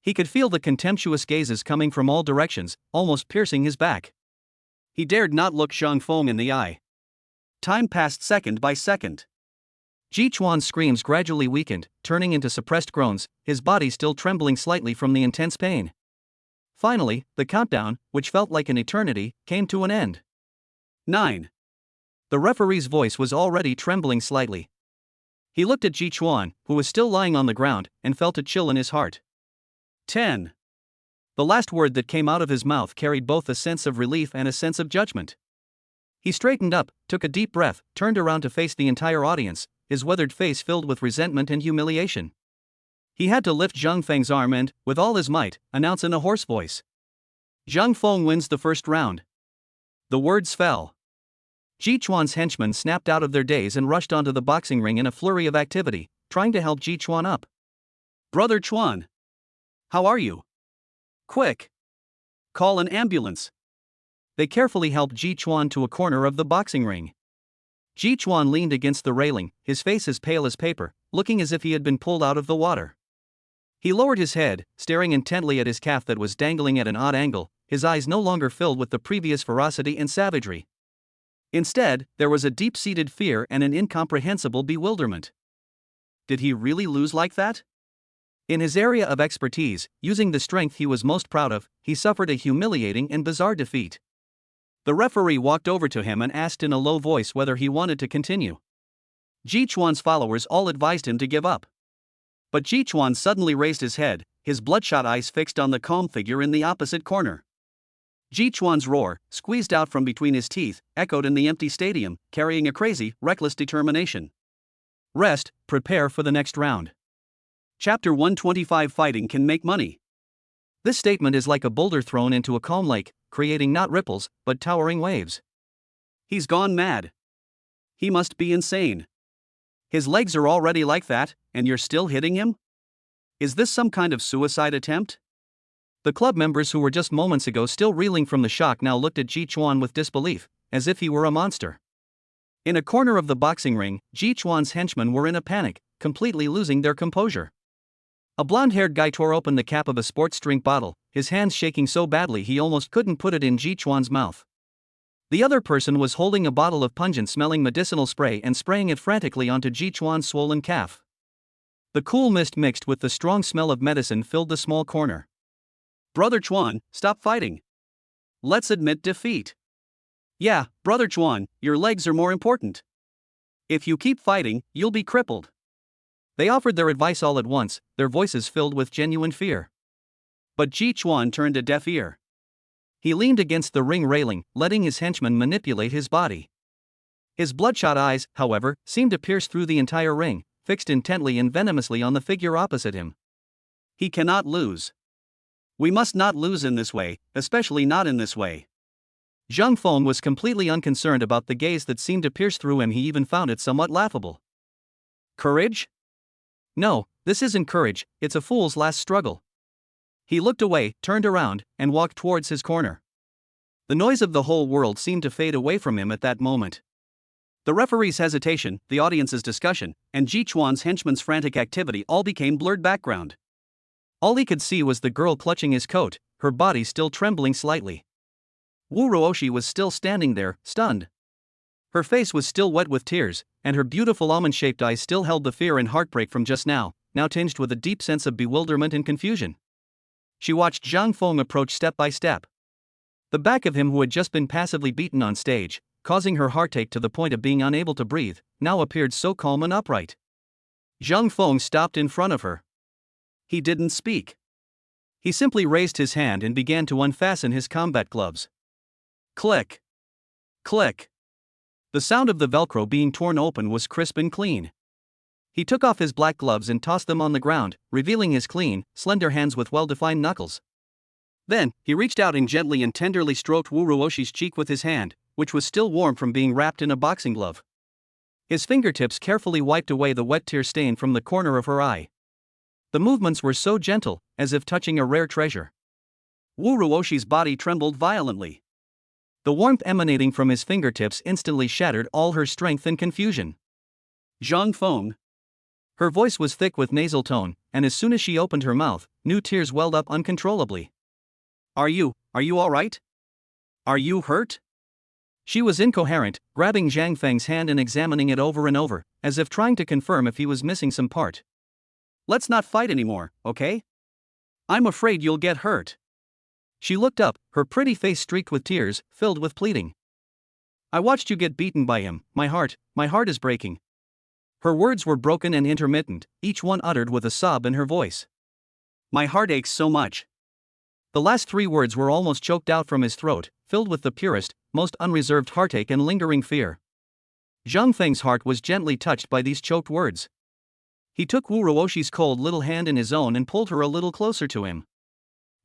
He could feel the contemptuous gazes coming from all directions, almost piercing his back. He dared not look Zhang Feng in the eye. Time passed second by second. Ji Chuan's screams gradually weakened, turning into suppressed groans, his body still trembling slightly from the intense pain. Finally, the countdown, which felt like an eternity, came to an end. 9. The referee's voice was already trembling slightly. He looked at Ji Chuan, who was still lying on the ground, and felt a chill in his heart. 10. The last word that came out of his mouth carried both a sense of relief and a sense of judgment. He straightened up, took a deep breath, turned around to face the entire audience, his weathered face filled with resentment and humiliation. He had to lift Zhang Feng's arm and, with all his might, announce in a hoarse voice. Zhang Feng wins the first round. The words fell. Ji Chuan's henchmen snapped out of their daze and rushed onto the boxing ring in a flurry of activity, trying to help Ji Chuan up. Brother Chuan. How are you? Quick. Call an ambulance. They carefully helped Ji Chuan to a corner of the boxing ring. Ji Chuan leaned against the railing, his face as pale as paper, looking as if he had been pulled out of the water. He lowered his head, staring intently at his calf that was dangling at an odd angle, his eyes no longer filled with the previous ferocity and savagery. Instead, there was a deep-seated fear and an incomprehensible bewilderment. Did he really lose like that? In his area of expertise, using the strength he was most proud of, he suffered a humiliating and bizarre defeat. The referee walked over to him and asked in a low voice whether he wanted to continue. Ji Chuan's followers all advised him to give up. But Ji Chuan suddenly raised his head, his bloodshot eyes fixed on the calm figure in the opposite corner. Ji Chuan's roar, squeezed out from between his teeth, echoed in the empty stadium, carrying a crazy, reckless determination. Rest, prepare for the next round. Chapter 125. Fighting can make money. This statement is like a boulder thrown into a calm lake, creating not ripples, but towering waves. He's gone mad. He must be insane. His legs are already like that, and you're still hitting him? Is this some kind of suicide attempt? The club members who were just moments ago still reeling from the shock now looked at Ji Chuan with disbelief, as if he were a monster. In a corner of the boxing ring, Ji Chuan's henchmen were in a panic, completely losing their composure. A blonde-haired guy tore open the cap of a sports drink bottle, his hands shaking so badly he almost couldn't put it in Ji Chuan's mouth. The other person was holding a bottle of pungent-smelling medicinal spray and spraying it frantically onto Ji Chuan's swollen calf. The cool mist mixed with the strong smell of medicine filled the small corner. Brother Chuan, stop fighting. Let's admit defeat. Yeah, Brother Chuan, your legs are more important. If you keep fighting, you'll be crippled. They offered their advice all at once, their voices filled with genuine fear. But Ji Chuan turned a deaf ear. He leaned against the ring railing, letting his henchmen manipulate his body. His bloodshot eyes, however, seemed to pierce through the entire ring, fixed intently and venomously on the figure opposite him. He cannot lose. We must not lose in this way, especially not in this way. Zhang Feng was completely unconcerned about the gaze that seemed to pierce through him. He even found it somewhat laughable. Courage? No, this isn't courage, it's a fool's last struggle. He looked away, turned around, and walked towards his corner. The noise of the whole world seemed to fade away from him at that moment. The referee's hesitation, the audience's discussion, and Ji Chuan's henchman's frantic activity all became blurred background. All he could see was the girl clutching his coat, her body still trembling slightly. Wu Ruoshi was still standing there, stunned. Her face was still wet with tears, and her beautiful almond-shaped eyes still held the fear and heartbreak from just now tinged with a deep sense of bewilderment and confusion. She watched Zhang Feng approach step by step. The back of him, who had just been passively beaten on stage, causing her heartache to the point of being unable to breathe, now appeared so calm and upright. Zhang Feng stopped in front of her. He didn't speak. He simply raised his hand and began to unfasten his combat gloves. Click. Click. The sound of the Velcro being torn open was crisp and clean. He took off his black gloves and tossed them on the ground, revealing his clean, slender hands with well-defined knuckles. Then, he reached out and gently and tenderly stroked Wu Ruoshi's cheek with his hand, which was still warm from being wrapped in a boxing glove. His fingertips carefully wiped away the wet tear stain from the corner of her eye. The movements were so gentle, as if touching a rare treasure. Wu Ruoshi's body trembled violently. The warmth emanating from his fingertips instantly shattered all her strength and confusion. Zhang Feng. Her voice was thick with nasal tone, and as soon as she opened her mouth, new tears welled up uncontrollably. Are you all right? Are you hurt? She was incoherent, grabbing Zhang Feng's hand and examining it over and over, as if trying to confirm if he was missing some part. Let's not fight anymore, okay? I'm afraid you'll get hurt. She looked up, her pretty face streaked with tears, filled with pleading. I watched you get beaten by him, my heart is breaking. Her words were broken and intermittent, each one uttered with a sob in her voice. My heart aches so much. The last three words were almost choked out from his throat, filled with the purest, most unreserved heartache and lingering fear. Zhang Feng's heart was gently touched by these choked words. He took Wu Ruoshi's cold little hand in his own and pulled her a little closer to him.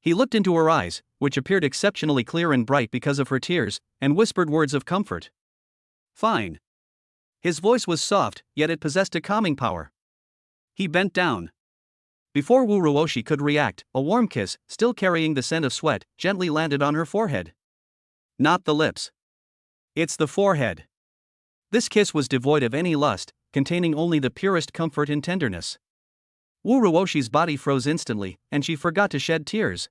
He looked into her eyes, which appeared exceptionally clear and bright because of her tears, and whispered words of comfort. Fine. His voice was soft, yet it possessed a calming power. He bent down. Before Wu Ruoshi could react, a warm kiss, still carrying the scent of sweat, gently landed on her forehead. Not the lips. It's the forehead. This kiss was devoid of any lust, containing only the purest comfort and tenderness. Wu Ruoshi's body froze instantly, and she forgot to shed tears.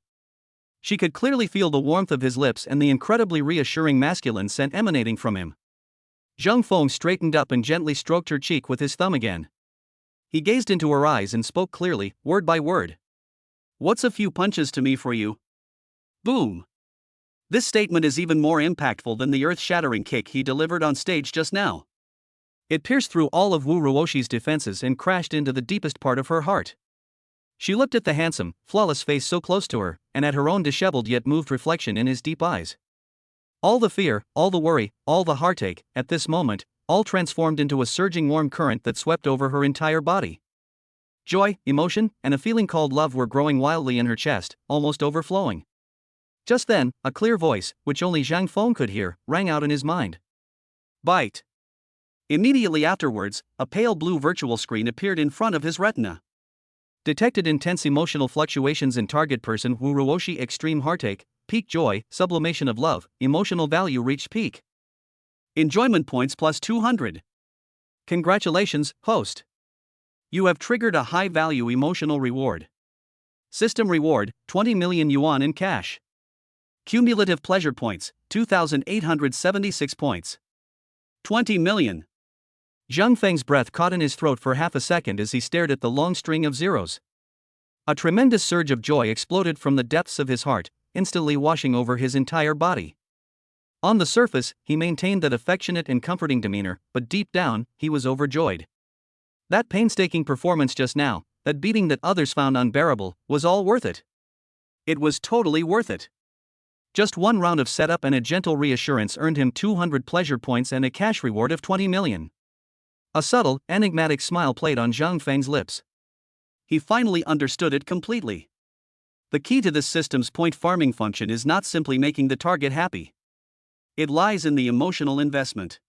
She could clearly feel the warmth of his lips and the incredibly reassuring masculine scent emanating from him. Zhang Feng straightened up and gently stroked her cheek with his thumb again. He gazed into her eyes and spoke clearly, word by word. What's a few punches to me for you? Boom. This statement is even more impactful than the earth-shattering kick he delivered on stage just now. It pierced through all of Wu Ruoshi's defenses and crashed into the deepest part of her heart. She looked at the handsome, flawless face so close to her, and at her own disheveled yet moved reflection in his deep eyes. All the fear, all the worry, all the heartache, at this moment, all transformed into a surging warm current that swept over her entire body. Joy, emotion, and a feeling called love were growing wildly in her chest, almost overflowing. Just then, a clear voice, which only Zhang Feng could hear, rang out in his mind. Bite. Immediately afterwards, a pale blue virtual screen appeared in front of his retina. Detected intense emotional fluctuations in target person Wu Ruoshi. Extreme heartache, peak joy, sublimation of love, emotional value reached peak. Enjoyment points plus 200. Congratulations, host. You have triggered a high-value emotional reward. System reward, 20 million yuan in cash. Cumulative pleasure points, 2,876 points. 20 million. Zhang Feng's breath caught in his throat for half a second as he stared at the long string of zeros. A tremendous surge of joy exploded from the depths of his heart, instantly washing over his entire body. On the surface, he maintained that affectionate and comforting demeanor, but deep down, he was overjoyed. That painstaking performance just now, that beating that others found unbearable, was all worth it. It was totally worth it. Just one round of setup and a gentle reassurance earned him 200 pleasure points and a cash reward of 20 million. A subtle, enigmatic smile played on Zhang Feng's lips. He finally understood it completely. The key to this system's point farming function is not simply making the target happy. It lies in the emotional investment.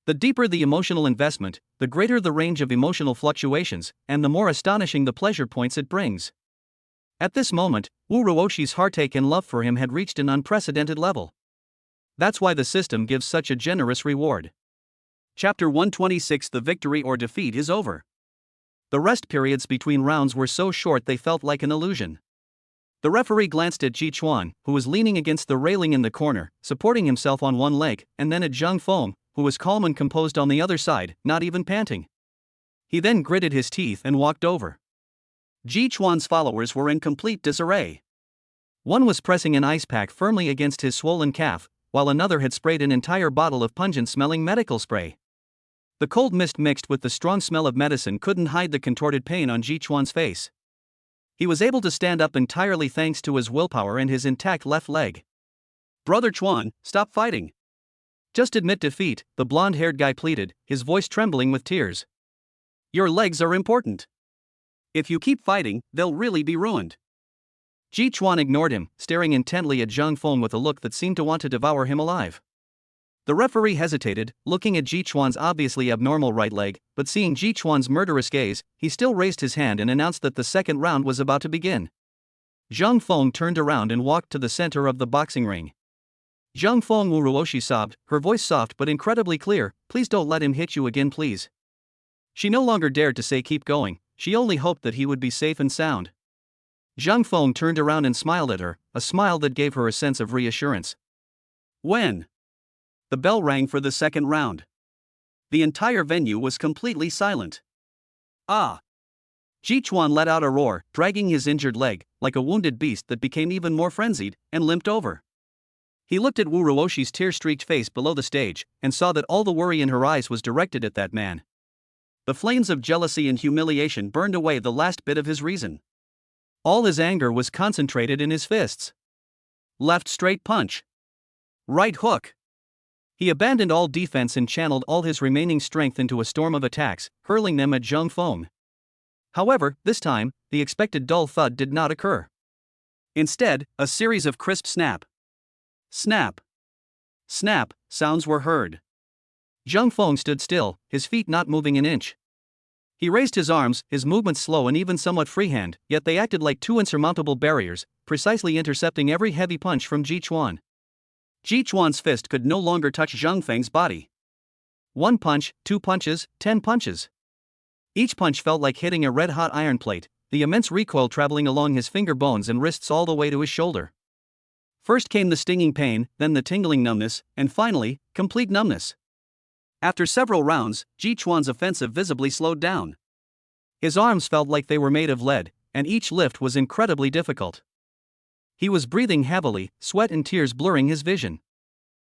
The deeper the emotional investment, the greater the range of emotional fluctuations, and the more astonishing the pleasure points it brings. At this moment, Wu Ruoshi's heartache and love for him had reached an unprecedented level. That's why the system gives such a generous reward. Chapter 126. The victory or defeat is over. The rest periods between rounds were so short they felt like an illusion. The referee glanced at Ji Chuan, who was leaning against the railing in the corner, supporting himself on one leg, and then at Zhang Feng, who was calm and composed on the other side, not even panting. He then gritted his teeth and walked over. Ji Chuan's followers were in complete disarray. One was pressing an ice pack firmly against his swollen calf, while another had sprayed an entire bottle of pungent-smelling medical spray. The cold mist mixed with the strong smell of medicine couldn't hide the contorted pain on Ji Chuan's face. He was able to stand up entirely thanks to his willpower and his intact left leg. "Brother Chuan, stop fighting. Just admit defeat," the blonde-haired guy pleaded, his voice trembling with tears. "Your legs are important. If you keep fighting, they'll really be ruined." Ji Chuan ignored him, staring intently at Zhang Feng with a look that seemed to want to devour him alive. The referee hesitated, looking at Ji Chuan's obviously abnormal right leg, but seeing Ji Chuan's murderous gaze, he still raised his hand and announced that the second round was about to begin. Zhang Feng turned around and walked to the center of the boxing ring. Zhang Feng, Wu Ruoshi sobbed, her voice soft but incredibly clear, "Please don't let him hit you again, please." She no longer dared to say keep going, she only hoped that he would be safe and sound. Zhang Feng turned around and smiled at her, a smile that gave her a sense of reassurance. When the bell rang for the second round, the entire venue was completely silent. "Ah!" Ji Chuan let out a roar, dragging his injured leg, like a wounded beast that became even more frenzied, and limped over. He looked at Wu Ruoshi's tear-streaked face below the stage, and saw that all the worry in her eyes was directed at that man. The flames of jealousy and humiliation burned away the last bit of his reason. All his anger was concentrated in his fists. Left straight punch. Right hook. He abandoned all defense and channeled all his remaining strength into a storm of attacks, hurling them at Zhang Feng. However, this time, the expected dull thud did not occur. Instead, a series of crisp snap, snap, snap sounds were heard. Zhang Feng stood still, his feet not moving an inch. He raised his arms, his movements slow and even somewhat freehand, yet they acted like two insurmountable barriers, precisely intercepting every heavy punch from Ji Chuan. Ji Chuan's fist could no longer touch Zhang Feng's body. One punch, 2 punches, 10 punches. Each punch felt like hitting a red-hot iron plate, the immense recoil traveling along his finger bones and wrists all the way to his shoulder. First came the stinging pain, then the tingling numbness, and finally, complete numbness. After several rounds, Ji Chuan's offensive visibly slowed down. His arms felt like they were made of lead, and each lift was incredibly difficult. He was breathing heavily, sweat and tears blurring his vision.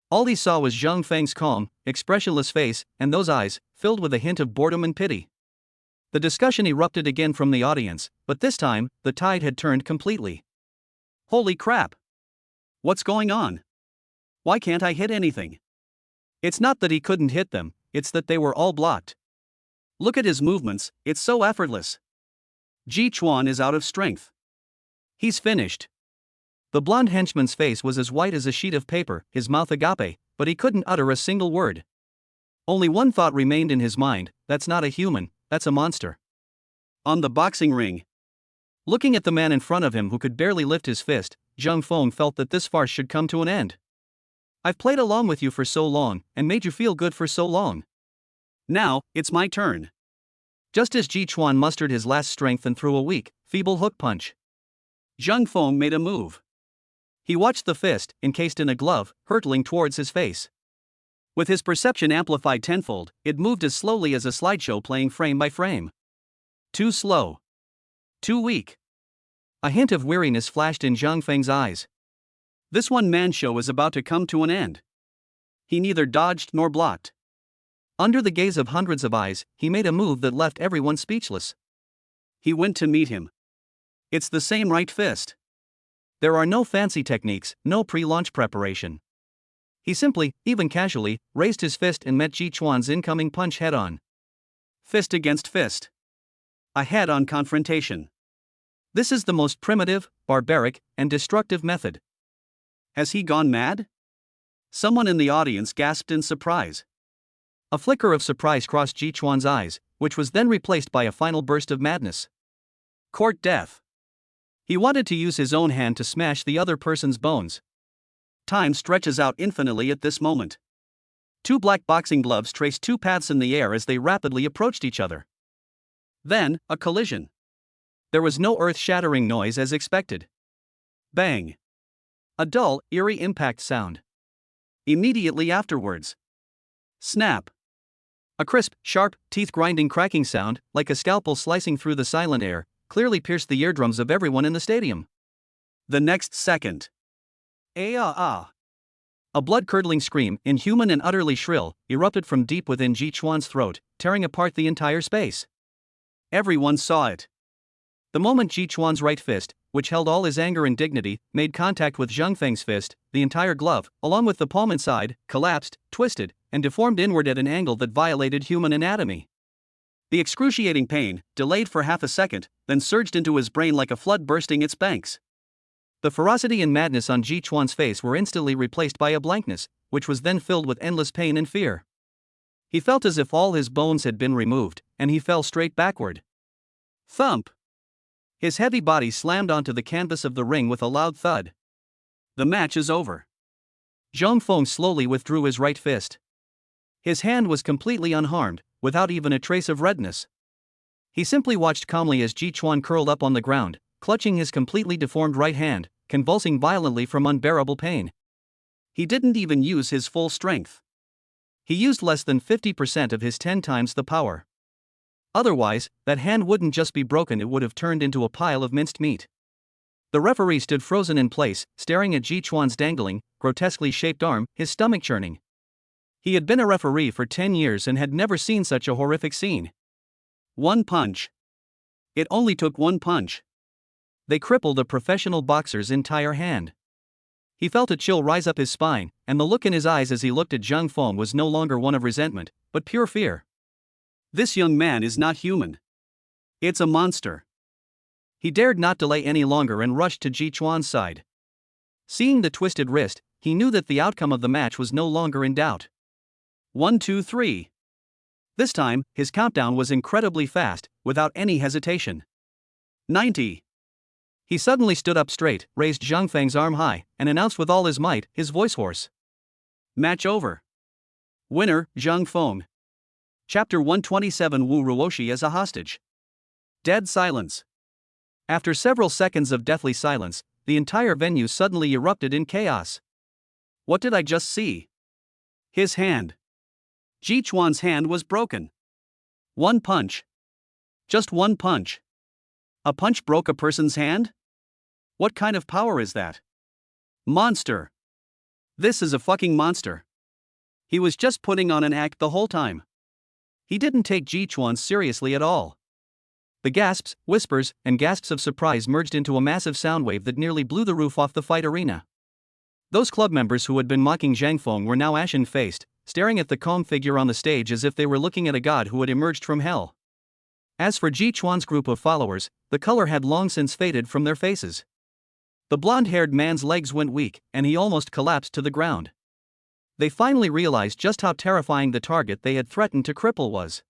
All he saw was Zhang Feng's calm, expressionless face, and those eyes, filled with a hint of boredom and pity. The discussion erupted again from the audience, but this time, the tide had turned completely. "Holy crap! What's going on? Why can't I hit anything?" It's not that he couldn't hit them, it's that they were all blocked. Look at his movements, it's so effortless. Ji Chuan is out of strength. He's finished. The blonde henchman's face was as white as a sheet of paper, his mouth agape, but he couldn't utter a single word. Only one thought remained in his mind: that's not a human, that's a monster. On the boxing ring, looking at the man in front of him who could barely lift his fist, Zhang Feng felt that this farce should come to an end. "I've played along with you for so long, and made you feel good for so long. Now, it's my turn." Just as Ji Chuan mustered his last strength and threw a weak, feeble hook punch, Zhang Feng made a move. He watched the fist, encased in a glove, hurtling towards his face. With his perception amplified tenfold, it moved as slowly as a slideshow playing frame by frame. Too slow. Too weak. A hint of weariness flashed in Zhang Feng's eyes. This one-man show is about to come to an end. He neither dodged nor blocked. Under the gaze of hundreds of eyes, he made a move that left everyone speechless. He went to meet him. It's the same right fist. There are no fancy techniques, no pre-launch preparation. He simply, even casually, raised his fist and met Ji Chuan's incoming punch head-on. Fist against fist. A head-on confrontation. This is the most primitive, barbaric, and destructive method. Has he gone mad? Someone in the audience gasped in surprise. A flicker of surprise crossed Ji Chuan's eyes, which was then replaced by a final burst of madness. Court death. He wanted to use his own hand to smash the other person's bones. Time stretches out infinitely at this moment. Two black boxing gloves traced two paths in the air as they rapidly approached each other. Then, a collision. There was no earth-shattering noise as expected. Bang. A dull, eerie impact sound. Immediately afterwards. Snap. A crisp, sharp, teeth-grinding cracking sound, like a scalpel slicing through the silent air, clearly pierced the eardrums of everyone in the stadium. The next second. A blood-curdling scream, inhuman and utterly shrill, erupted from deep within Ji Chuan's throat, tearing apart the entire space. Everyone saw it. The moment Ji Chuan's right fist, which held all his anger and dignity, made contact with Zhang Feng's fist, the entire glove, along with the palm inside, collapsed, twisted, and deformed inward at an angle that violated human anatomy. The excruciating pain, delayed for half a second, then surged into his brain like a flood bursting its banks. The ferocity and madness on Ji Chuan's face were instantly replaced by a blankness, which was then filled with endless pain and fear. He felt as if all his bones had been removed, and he fell straight backward. Thump! His heavy body slammed onto the canvas of the ring with a loud thud. The match is over. Zhang Feng slowly withdrew his right fist. His hand was completely unharmed, without even a trace of redness. He simply watched calmly as Ji Chuan curled up on the ground, clutching his completely deformed right hand, convulsing violently from unbearable pain. He didn't even use his full strength. He used less than 50% of his 10 times the power. Otherwise, that hand wouldn't just be broken, it would have turned into a pile of minced meat. The referee stood frozen in place, staring at Ji Chuan's dangling, grotesquely shaped arm, his stomach churning. He had been a referee for 10 years and had never seen such a horrific scene. One punch. It only took one punch. They crippled a professional boxer's entire hand. He felt a chill rise up his spine, and the look in his eyes as he looked at Zhang Feng was no longer one of resentment, but pure fear. This young man is not human. It's a monster. He dared not delay any longer and rushed to Ji Chuan's side. Seeing the twisted wrist, he knew that the outcome of the match was no longer in doubt. 1, 2, 3. This time, his countdown was incredibly fast, without any hesitation. 90. He suddenly stood up straight, raised Zhang Feng's arm high, and announced with all his might, his voice hoarse. Match over. Winner, Zhang Feng. Chapter 127. Wu Ruoshi as a hostage. Dead silence. After several seconds of deathly silence, the entire venue suddenly erupted in chaos. What did I just see? His hand. Ji Chuan's hand was broken. One punch. Just one punch. A punch broke a person's hand? What kind of power is that? Monster. This is a fucking monster. He was just putting on an act the whole time. He didn't take Ji Chuan seriously at all. The gasps, whispers, and gasps of surprise merged into a massive sound wave that nearly blew the roof off the fight arena. Those club members who had been mocking Zhang Feng were now ashen-faced, staring at the calm figure on the stage as if they were looking at a god who had emerged from hell. As for Ji Chuan's group of followers, the color had long since faded from their faces. The blonde-haired man's legs went weak, and he almost collapsed to the ground. They finally realized just how terrifying the target they had threatened to cripple was.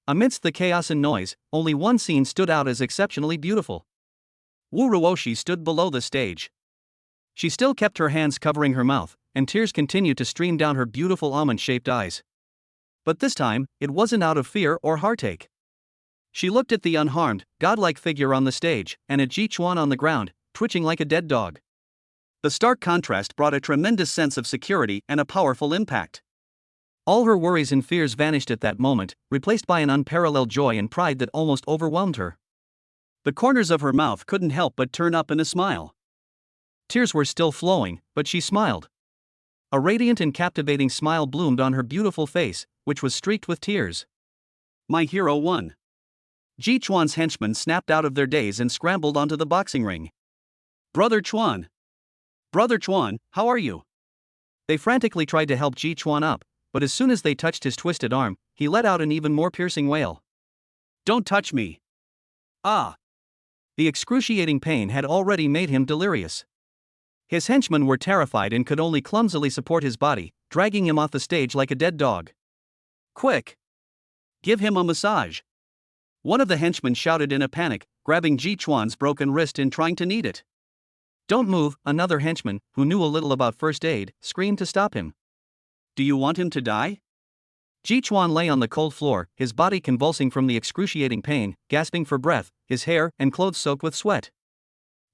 Amidst the chaos and noise, only one scene stood out as exceptionally beautiful. Wu Ruoshi stood below the stage. She still kept her hands covering her mouth, and tears continued to stream down her beautiful almond-shaped eyes. But this time, it wasn't out of fear or heartache. She looked at the unharmed, godlike figure on the stage, and at Ji Chuan on the ground, twitching like a dead dog. The stark contrast brought a tremendous sense of security and a powerful impact. All her worries and fears vanished at that moment, replaced by an unparalleled joy and pride that almost overwhelmed her. The corners of her mouth couldn't help but turn up in a smile. Tears were still flowing, but she smiled. A radiant and captivating smile bloomed on her beautiful face, which was streaked with tears. My hero won. Ji Chuan's henchmen snapped out of their daze and scrambled onto the boxing ring. Brother Chuan! Brother Chuan, how are you? They frantically tried to help Ji Chuan up, but as soon as they touched his twisted arm, he let out an even more piercing wail. Don't touch me! Ah! The excruciating pain had already made him delirious. His henchmen were terrified and could only clumsily support his body, dragging him off the stage like a dead dog. Quick! Give him a massage! One of the henchmen shouted in a panic, grabbing Ji Chuan's broken wrist and trying to knead it. Don't move, another henchman, who knew a little about first aid, screamed to stop him. Do you want him to die? Ji Chuan lay on the cold floor, his body convulsing from the excruciating pain, gasping for breath, his hair and clothes soaked with sweat.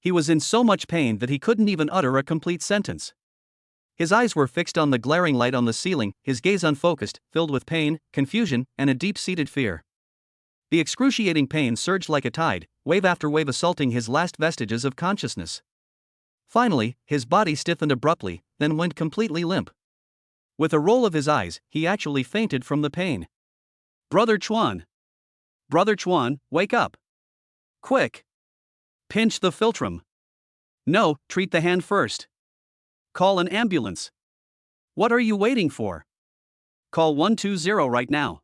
He was in so much pain that he couldn't even utter a complete sentence. His eyes were fixed on the glaring light on the ceiling, his gaze unfocused, filled with pain, confusion, and a deep-seated fear. The excruciating pain surged like a tide, wave after wave assaulting his last vestiges of consciousness. Finally, his body stiffened abruptly, then went completely limp. With a roll of his eyes, he actually fainted from the pain. Brother Chuan! Brother Chuan, wake up! Quick! Pinch the philtrum. No, treat the hand first. Call an ambulance. What are you waiting for? Call 120 right now.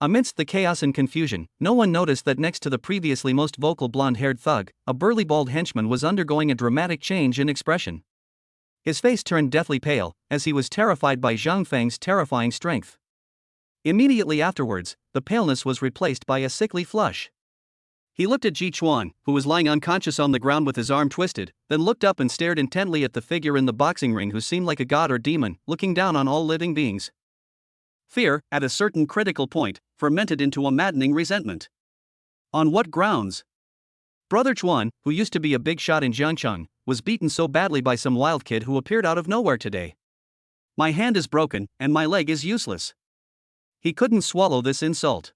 Amidst the chaos and confusion, no one noticed that next to the previously most vocal blonde-haired thug, a burly bald henchman was undergoing a dramatic change in expression. His face turned deathly pale, as he was terrified by Zhang Feng's terrifying strength. Immediately afterwards, the paleness was replaced by a sickly flush. He looked at Ji Chuan, who was lying unconscious on the ground with his arm twisted, then looked up and stared intently at the figure in the boxing ring who seemed like a god or demon, looking down on all living beings. Fear, at a certain critical point, fermented into a maddening resentment. On what grounds? Brother Chuan, who used to be a big shot in Jiangcheng, was beaten so badly by some wild kid who appeared out of nowhere today. My hand is broken, and my leg is useless. He couldn't swallow this insult.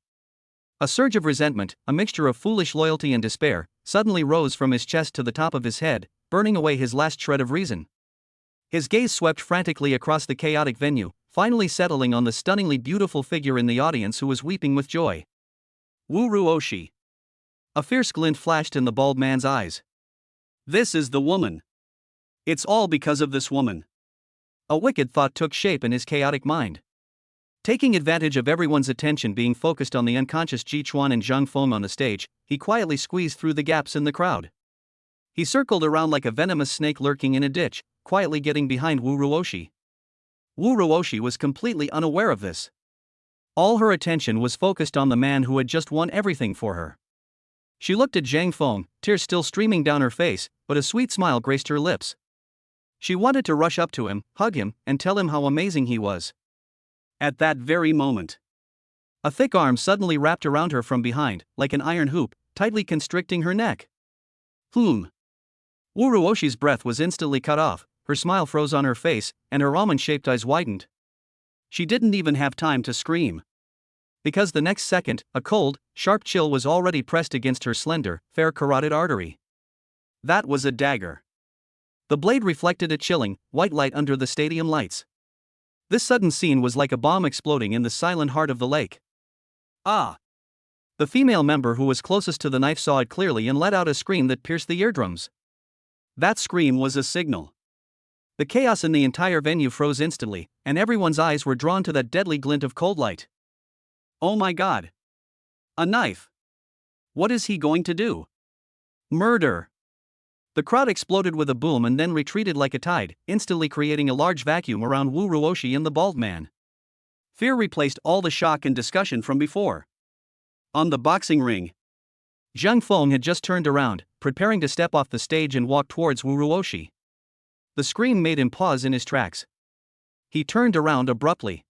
A surge of resentment, a mixture of foolish loyalty and despair, suddenly rose from his chest to the top of his head, burning away his last shred of reason. His gaze swept frantically across the chaotic venue, finally settling on the stunningly beautiful figure in the audience who was weeping with joy. Wu Ruoshi. A fierce glint flashed in the bald man's eyes. This is the woman. It's all because of this woman. A wicked thought took shape in his chaotic mind. Taking advantage of everyone's attention being focused on the unconscious Ji Chuan and Zhang Feng on the stage, he quietly squeezed through the gaps in the crowd. He circled around like a venomous snake lurking in a ditch, quietly getting behind Wu Ruoshi. Wu Ruoshi was completely unaware of this. All her attention was focused on the man who had just won everything for her. She looked at Zhang Feng, tears still streaming down her face, but a sweet smile graced her lips. She wanted to rush up to him, hug him, and tell him how amazing he was. At that very moment, a thick arm suddenly wrapped around her from behind, like an iron hoop, tightly constricting her neck. Wu Ruoshi's breath was instantly cut off, her smile froze on her face, and her almond-shaped eyes widened. She didn't even have time to scream. Because the next second, a cold, sharp chill was already pressed against her slender, fair carotid artery. That was a dagger. The blade reflected a chilling, white light under the stadium lights. This sudden scene was like a bomb exploding in the silent heart of the lake. Ah! The female member who was closest to the knife saw it clearly and let out a scream that pierced the eardrums. That scream was a signal. The chaos in the entire venue froze instantly, and everyone's eyes were drawn to that deadly glint of cold light. Oh my God! A knife! What is he going to do? Murder! The crowd exploded with a boom and then retreated like a tide, instantly creating a large vacuum around Wu Ruoshi and the bald man. Fear replaced all the shock and discussion from before. On the boxing ring, Zhang Feng had just turned around, preparing to step off the stage and walk towards Wu Ruoshi. The scream made him pause in his tracks. He turned around abruptly.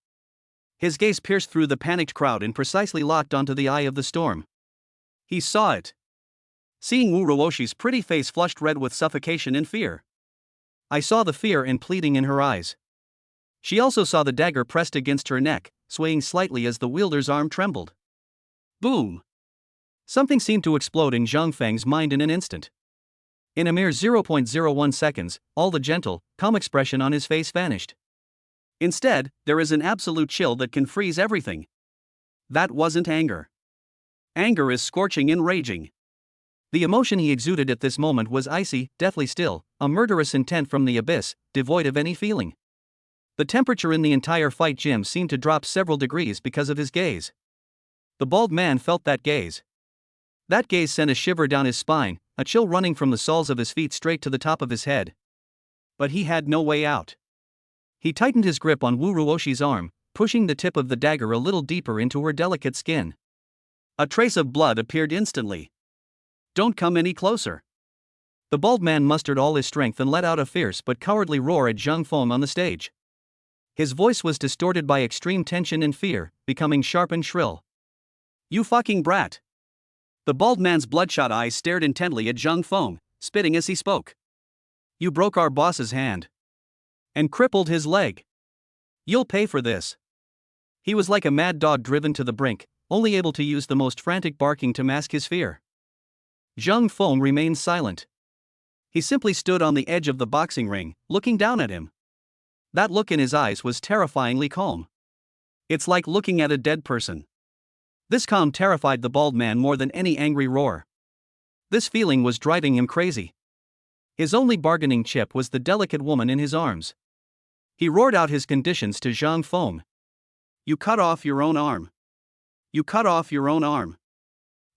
His gaze pierced through the panicked crowd and precisely locked onto the eye of the storm. He saw it. Seeing Wu Ruoshi's pretty face flushed red with suffocation and fear. I saw the fear and pleading in her eyes. She also saw the dagger pressed against her neck, swaying slightly as the wielder's arm trembled. Boom! Something seemed to explode in Zhang Feng's mind in an instant. In a mere 0.01 seconds, all the gentle, calm expression on his face vanished. Instead, there is an absolute chill that can freeze everything. That wasn't anger. Anger is scorching and raging. The emotion he exuded at this moment was icy, deathly still, a murderous intent from the abyss, devoid of any feeling. The temperature in the entire fight gym seemed to drop several degrees because of his gaze. The bald man felt that gaze. That gaze sent a shiver down his spine, a chill running from the soles of his feet straight to the top of his head. But he had no way out. He tightened his grip on Wu Ruoshi's arm, pushing the tip of the dagger a little deeper into her delicate skin. A trace of blood appeared instantly. "Don't come any closer." The bald man mustered all his strength and let out a fierce but cowardly roar at Zhang Feng on the stage. His voice was distorted by extreme tension and fear, becoming sharp and shrill. "You fucking brat." The bald man's bloodshot eyes stared intently at Zhang Feng, spitting as he spoke. "You broke our boss's hand. And crippled his leg. You'll pay for this." He was like a mad dog driven to the brink, only able to use the most frantic barking to mask his fear. Zhang Feng remained silent. He simply stood on the edge of the boxing ring, looking down at him. That look in his eyes was terrifyingly calm. It's like looking at a dead person. This calm terrified the bald man more than any angry roar. This feeling was driving him crazy. His only bargaining chip was the delicate woman in his arms. He roared out his conditions to Zhang Feng. "You cut off your own arm. You cut off your own arm.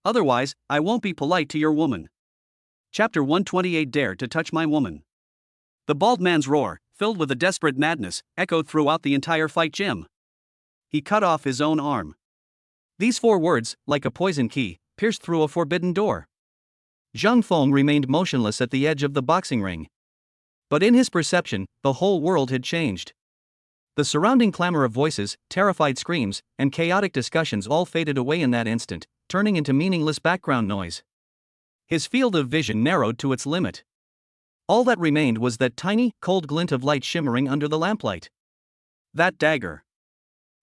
Otherwise, I won't be polite to your woman." Chapter 128. Dare to touch my woman. The bald man's roar, filled with a desperate madness, echoed throughout the entire fight gym. He cut off his own arm. These 4 words, like a poison key, pierced through a forbidden door. Zhang Feng remained motionless at the edge of the boxing ring. But in his perception, the whole world had changed. The surrounding clamor of voices, terrified screams, and chaotic discussions all faded away in that instant, turning into meaningless background noise. His field of vision narrowed to its limit. All that remained was that tiny, cold glint of light shimmering under the lamplight. That dagger.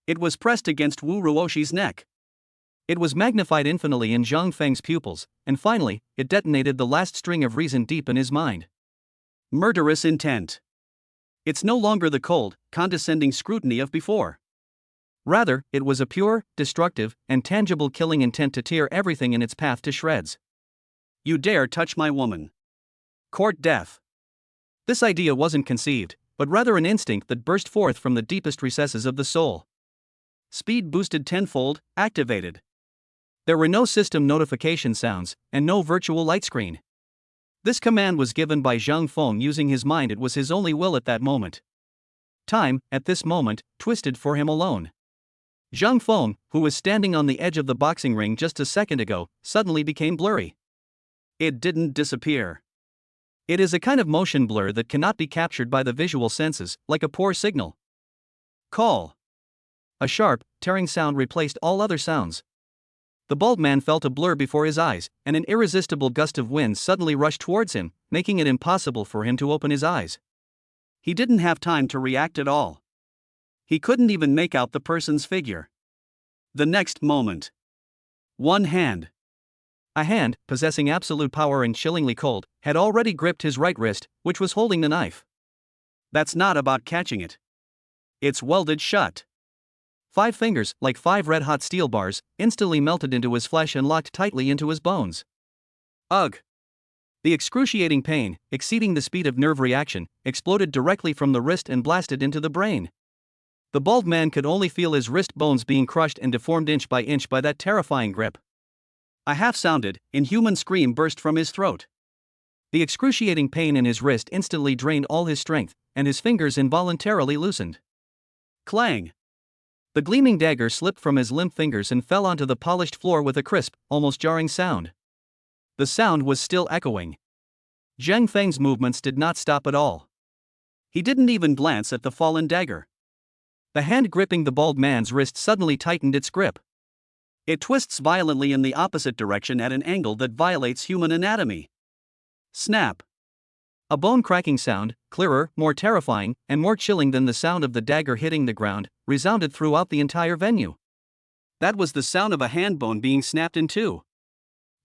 It was pressed against Wu Ruoshi's neck. It was magnified infinitely in Zhang Feng's pupils, and finally, it detonated the last string of reason deep in his mind. Murderous intent. It's no longer the cold, condescending scrutiny of before. Rather, it was a pure, destructive, and tangible killing intent to tear everything in its path to shreds. "You dare touch my woman. Court death." This idea wasn't conceived, but rather an instinct that burst forth from the deepest recesses of the soul. Speed boosted tenfold, activated. There were no system notification sounds, and no virtual light screen. This command was given by Zhang Feng using his mind. It was his only will at that moment. Time, at this moment, twisted for him alone. Zhang Feng, who was standing on the edge of the boxing ring just a second ago, suddenly became blurry. It didn't disappear. It is a kind of motion blur that cannot be captured by the visual senses, like a poor signal. Call. A sharp, tearing sound replaced all other sounds. The bald man felt a blur before his eyes, and an irresistible gust of wind suddenly rushed towards him, making it impossible for him to open his eyes. He didn't have time to react at all. He couldn't even make out the person's figure. The next moment. One hand. A hand, possessing absolute power and chillingly cold, had already gripped his right wrist, which was holding the knife. That's not about catching it. It's welded shut. 5 fingers, like 5 red-hot steel bars, instantly melted into his flesh and locked tightly into his bones. Ugh! The excruciating pain, exceeding the speed of nerve reaction, exploded directly from the wrist and blasted into the brain. The bald man could only feel his wrist bones being crushed and deformed inch by that terrifying grip. A half-sounded, inhuman scream burst from his throat. The excruciating pain in his wrist instantly drained all his strength, and his fingers involuntarily loosened. Clang! The gleaming dagger slipped from his limp fingers and fell onto the polished floor with a crisp, almost jarring sound. The sound was still echoing. Zhang Feng's movements did not stop at all. He didn't even glance at the fallen dagger. The hand gripping the bald man's wrist suddenly tightened its grip. It twists violently in the opposite direction at an angle that violates human anatomy. Snap! A bone-cracking sound, clearer, more terrifying, and more chilling than the sound of the dagger hitting the ground, resounded throughout the entire venue. That was the sound of a hand bone being snapped in two.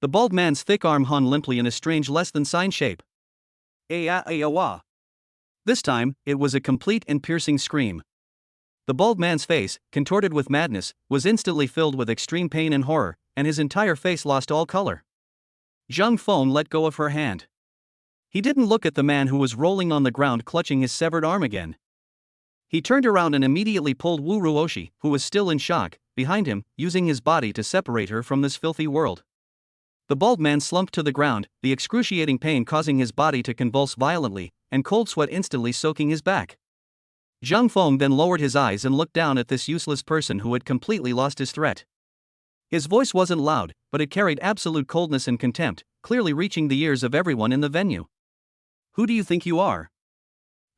The bald man's thick arm hung limply in a strange less-than-sign shape. "Aya-aya-wa." This time, it was a complete and piercing scream. The bald man's face, contorted with madness, was instantly filled with extreme pain and horror, and his entire face lost all color. Zhang Feng let go of her hand. He didn't look at the man who was rolling on the ground clutching his severed arm again. He turned around and immediately pulled Wu Ruoshi, who was still in shock, behind him, using his body to separate her from this filthy world. The bald man slumped to the ground, the excruciating pain causing his body to convulse violently, and cold sweat instantly soaking his back. Zhang Feng then lowered his eyes and looked down at this useless person who had completely lost his threat. His voice wasn't loud, but it carried absolute coldness and contempt, clearly reaching the ears of everyone in the venue. "Who do you think you are?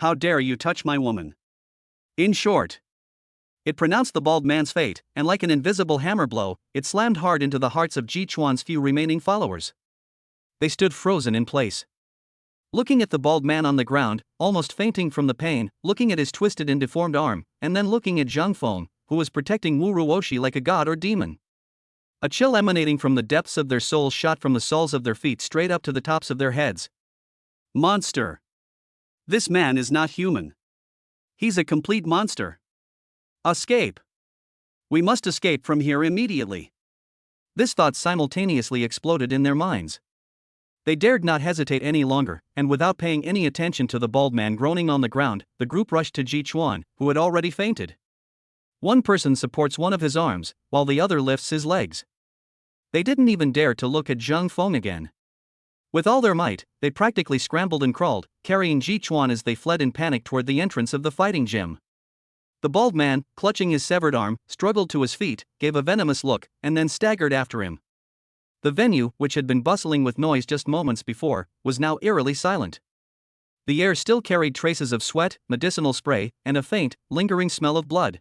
How dare you touch my woman?" In short, it pronounced the bald man's fate, and like an invisible hammer blow, it slammed hard into the hearts of Ji Chuan's few remaining followers. They stood frozen in place. Looking at the bald man on the ground, almost fainting from the pain, looking at his twisted and deformed arm, and then looking at Zhang Feng, who was protecting Wu Ruoshi like a god or demon. A chill emanating from the depths of their souls shot from the soles of their feet straight up to the tops of their heads. Monster! This man is not human. He's a complete monster. Escape! We must escape from here immediately. This thought simultaneously exploded in their minds. They dared not hesitate any longer, and without paying any attention to the bald man groaning on the ground, the group rushed to Ji Chuan, who had already fainted. One person supports one of his arms, while the other lifts his legs. They didn't even dare to look at Zhang Feng again. With all their might, they practically scrambled and crawled, carrying Ji Chuan as they fled in panic toward the entrance of the fighting gym. The bald man, clutching his severed arm, struggled to his feet, gave a venomous look, and then staggered after him. The venue, which had been bustling with noise just moments before, was now eerily silent. The air still carried traces of sweat, medicinal spray, and a faint, lingering smell of blood.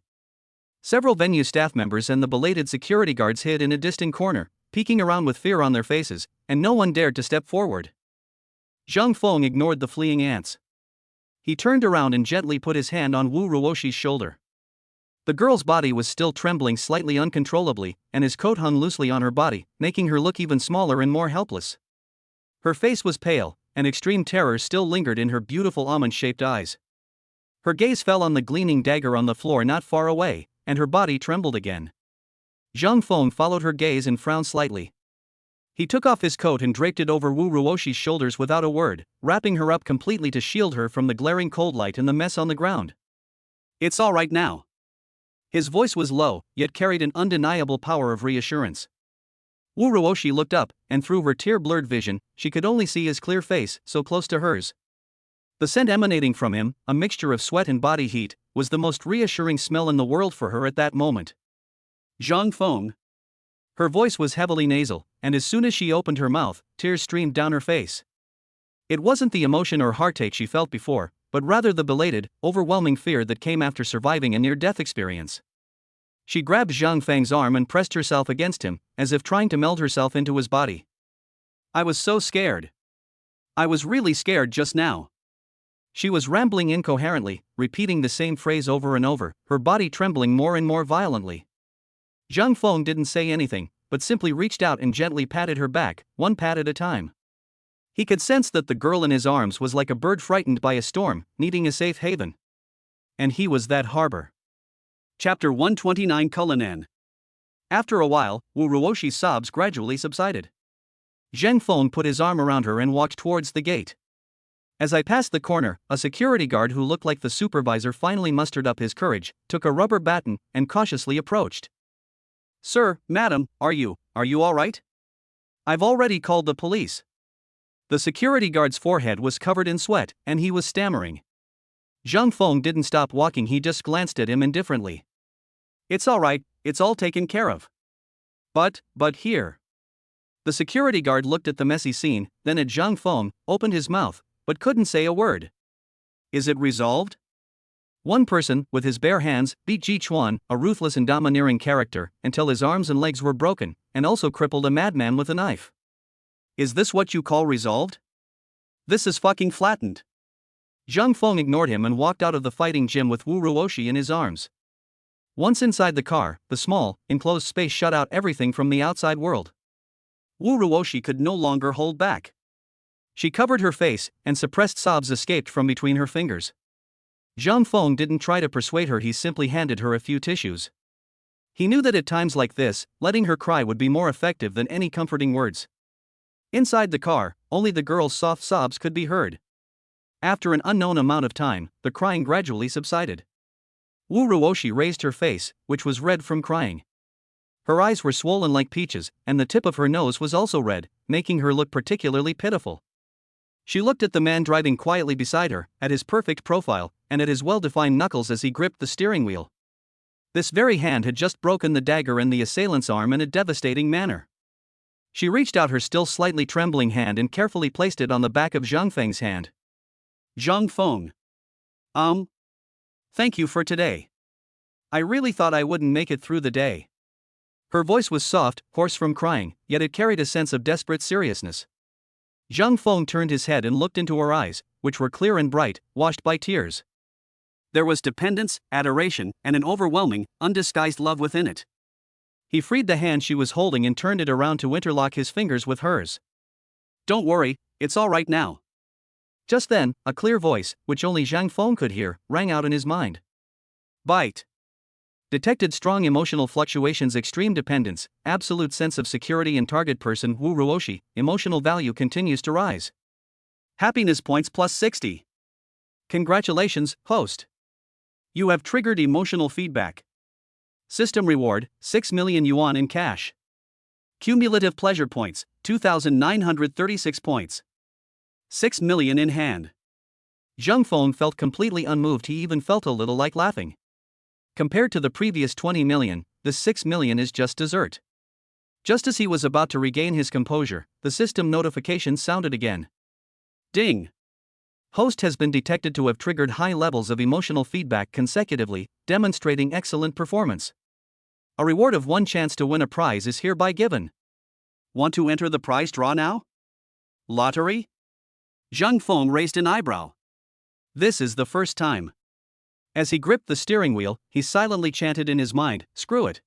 Several venue staff members and the belated security guards hid in a distant corner, peeking around with fear on their faces, and no one dared to step forward. Zhang Feng ignored the fleeing ants. He turned around and gently put his hand on Wu Ruoshi's shoulder. The girl's body was still trembling slightly uncontrollably, and his coat hung loosely on her body, making her look even smaller and more helpless. Her face was pale, and extreme terror still lingered in her beautiful almond-shaped eyes. Her gaze fell on the gleaming dagger on the floor not far away, and her body trembled again. Zhang Feng followed her gaze and frowned slightly. He took off his coat and draped it over Wu Ruoshi's shoulders without a word, wrapping her up completely to shield her from the glaring cold light and the mess on the ground. "It's all right now." His voice was low, yet carried an undeniable power of reassurance. Wu Ruoshi looked up, and through her tear-blurred vision, she could only see his clear face, so close to hers. The scent emanating from him, a mixture of sweat and body heat, was the most reassuring smell in the world for her at that moment. "Zhang Feng." Her voice was heavily nasal, and as soon as she opened her mouth, tears streamed down her face. It wasn't the emotion or heartache she felt before, but rather the belated, overwhelming fear that came after surviving a near-death experience. She grabbed Zhang Feng's arm and pressed herself against him, as if trying to meld herself into his body. "I was so scared. I was really scared just now." She was rambling incoherently, repeating the same phrase over and over, her body trembling more and more violently. Zhang Feng didn't say anything, but simply reached out and gently patted her back, one pat at a time. He could sense that the girl in his arms was like a bird frightened by a storm, needing a safe haven. And he was that harbor. Chapter 129 Cullinan. After a while, Wu Ruoshi's sobs gradually subsided. Zhang Feng put his arm around her and walked towards the gate. As I passed the corner, a security guard who looked like the supervisor finally mustered up his courage, took a rubber baton, and cautiously approached. "Sir, madam, are you all right? I've already called the police." The security guard's forehead was covered in sweat, and he was stammering. Zhang Feng didn't stop walking, he just glanced at him indifferently. "It's all right, it's all taken care of." But here. The security guard looked at the messy scene, then at Zhang Feng, opened his mouth, but couldn't say a word. "Is it resolved?" One person, with his bare hands, beat Ji Chuan, a ruthless and domineering character, until his arms and legs were broken, and also crippled a madman with a knife. "Is this what you call resolved? This is fucking flattened." Zhang Feng ignored him and walked out of the fighting gym with Wu Ruoshi in his arms. Once inside the car, the small, enclosed space shut out everything from the outside world. Wu Ruoshi could no longer hold back. She covered her face, and suppressed sobs escaped from between her fingers. Zhang Feng didn't try to persuade her, he simply handed her a few tissues. He knew that at times like this, letting her cry would be more effective than any comforting words. Inside the car, only the girl's soft sobs could be heard. After an unknown amount of time, the crying gradually subsided. Wu Ruoshi raised her face, which was red from crying. Her eyes were swollen like peaches, and the tip of her nose was also red, making her look particularly pitiful. She looked at the man driving quietly beside her, at his perfect profile, and at his well-defined knuckles as he gripped the steering wheel. This very hand had just broken the dagger in the assailant's arm in a devastating manner. She reached out her still slightly trembling hand and carefully placed it on the back of Zhang Feng's hand. Zhang Feng. Thank you for today. I really thought I wouldn't make it through the day. Her voice was soft, hoarse from crying, yet it carried a sense of desperate seriousness. Zhang Feng turned his head and looked into her eyes, which were clear and bright, washed by tears. There was dependence, adoration, and an overwhelming, undisguised love within it. He freed the hand she was holding and turned it around to interlock his fingers with hers. Don't worry, it's all right now. Just then, a clear voice, which only Zhang Feng could hear, rang out in his mind. Bite. Detected strong emotional fluctuations, extreme dependence, absolute sense of security in target person Wu Ruoshi, emotional value continues to rise. Happiness points plus 60. Congratulations, host. You have triggered emotional feedback. System reward, 6 million yuan in cash. Cumulative pleasure points, 2,936 points. 6 million in hand. Zhang Feng felt completely unmoved, he even felt a little like laughing. Compared to the previous 20 million, this 6 million is just dessert. Just as he was about to regain his composure, the system notification sounded again. Ding! Host has been detected to have triggered high levels of emotional feedback consecutively, demonstrating excellent performance. A reward of 1 chance to win a prize is hereby given. Want to enter the prize draw now? Lottery? Zhang Feng raised an eyebrow. This is the first time. As he gripped the steering wheel, he silently chanted in his mind, "Screw it."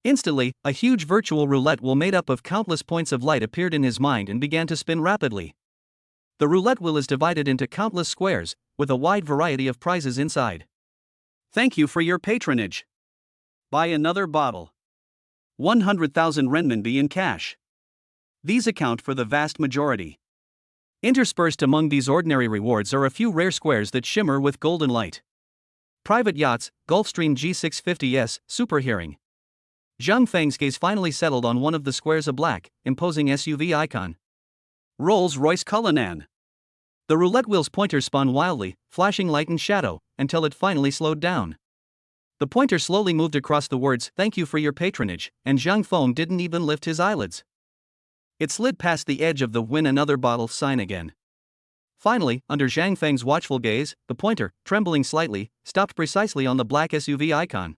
Instantly, a huge virtual roulette wheel made up of countless points of light appeared in his mind and began to spin rapidly. The roulette wheel is divided into countless squares, with a wide variety of prizes inside. Thank you for your patronage. Buy another bottle. 100,000 renminbi in cash. These account for the vast majority. Interspersed among these ordinary rewards are a few rare squares that shimmer with golden light. Private yachts, Gulfstream G650S, Super Hearing. Zhang Feng's gaze finally settled on one of the squares, a black, imposing SUV icon. Rolls-Royce Cullinan. The roulette wheel's pointer spun wildly, flashing light and shadow, until it finally slowed down. The pointer slowly moved across the words, "Thank you for your patronage," and Zhang Feng didn't even lift his eyelids. It slid past the edge of the "win another bottle" sign again. Finally, under Zhang Feng's watchful gaze, the pointer, trembling slightly, stopped precisely on the black SUV icon.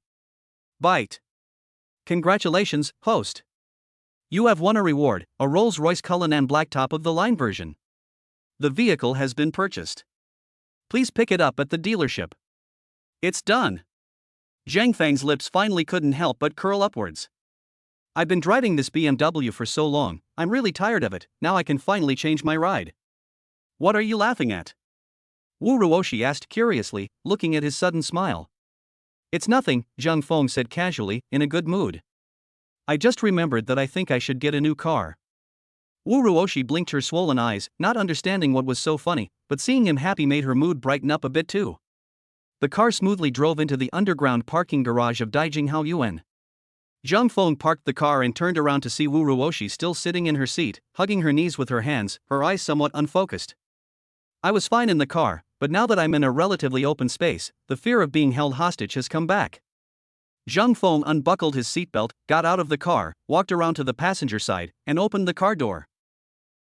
Bite. Congratulations, host. You have won a reward, a Rolls-Royce Cullinan black top of the line version. The vehicle has been purchased. Please pick it up at the dealership. It's done. Zhang Feng's lips finally couldn't help but curl upwards. I've been driving this BMW for so long, I'm really tired of it, now I can finally change my ride. What are you laughing at? Wu Ruoshi asked curiously, looking at his sudden smile. It's nothing, Zhang Feng said casually, in a good mood. I just remembered that I think I should get a new car. Wu Ruoshi blinked her swollen eyes, not understanding what was so funny, but seeing him happy made her mood brighten up a bit too. The car smoothly drove into the underground parking garage of Daijinghao Yuan. Zhang Feng parked the car and turned around to see Wu Ruoshi still sitting in her seat, hugging her knees with her hands, her eyes somewhat unfocused. I was fine in the car, but now that I'm in a relatively open space, the fear of being held hostage has come back. Zhang Feng unbuckled his seatbelt, got out of the car, walked around to the passenger side, and opened the car door.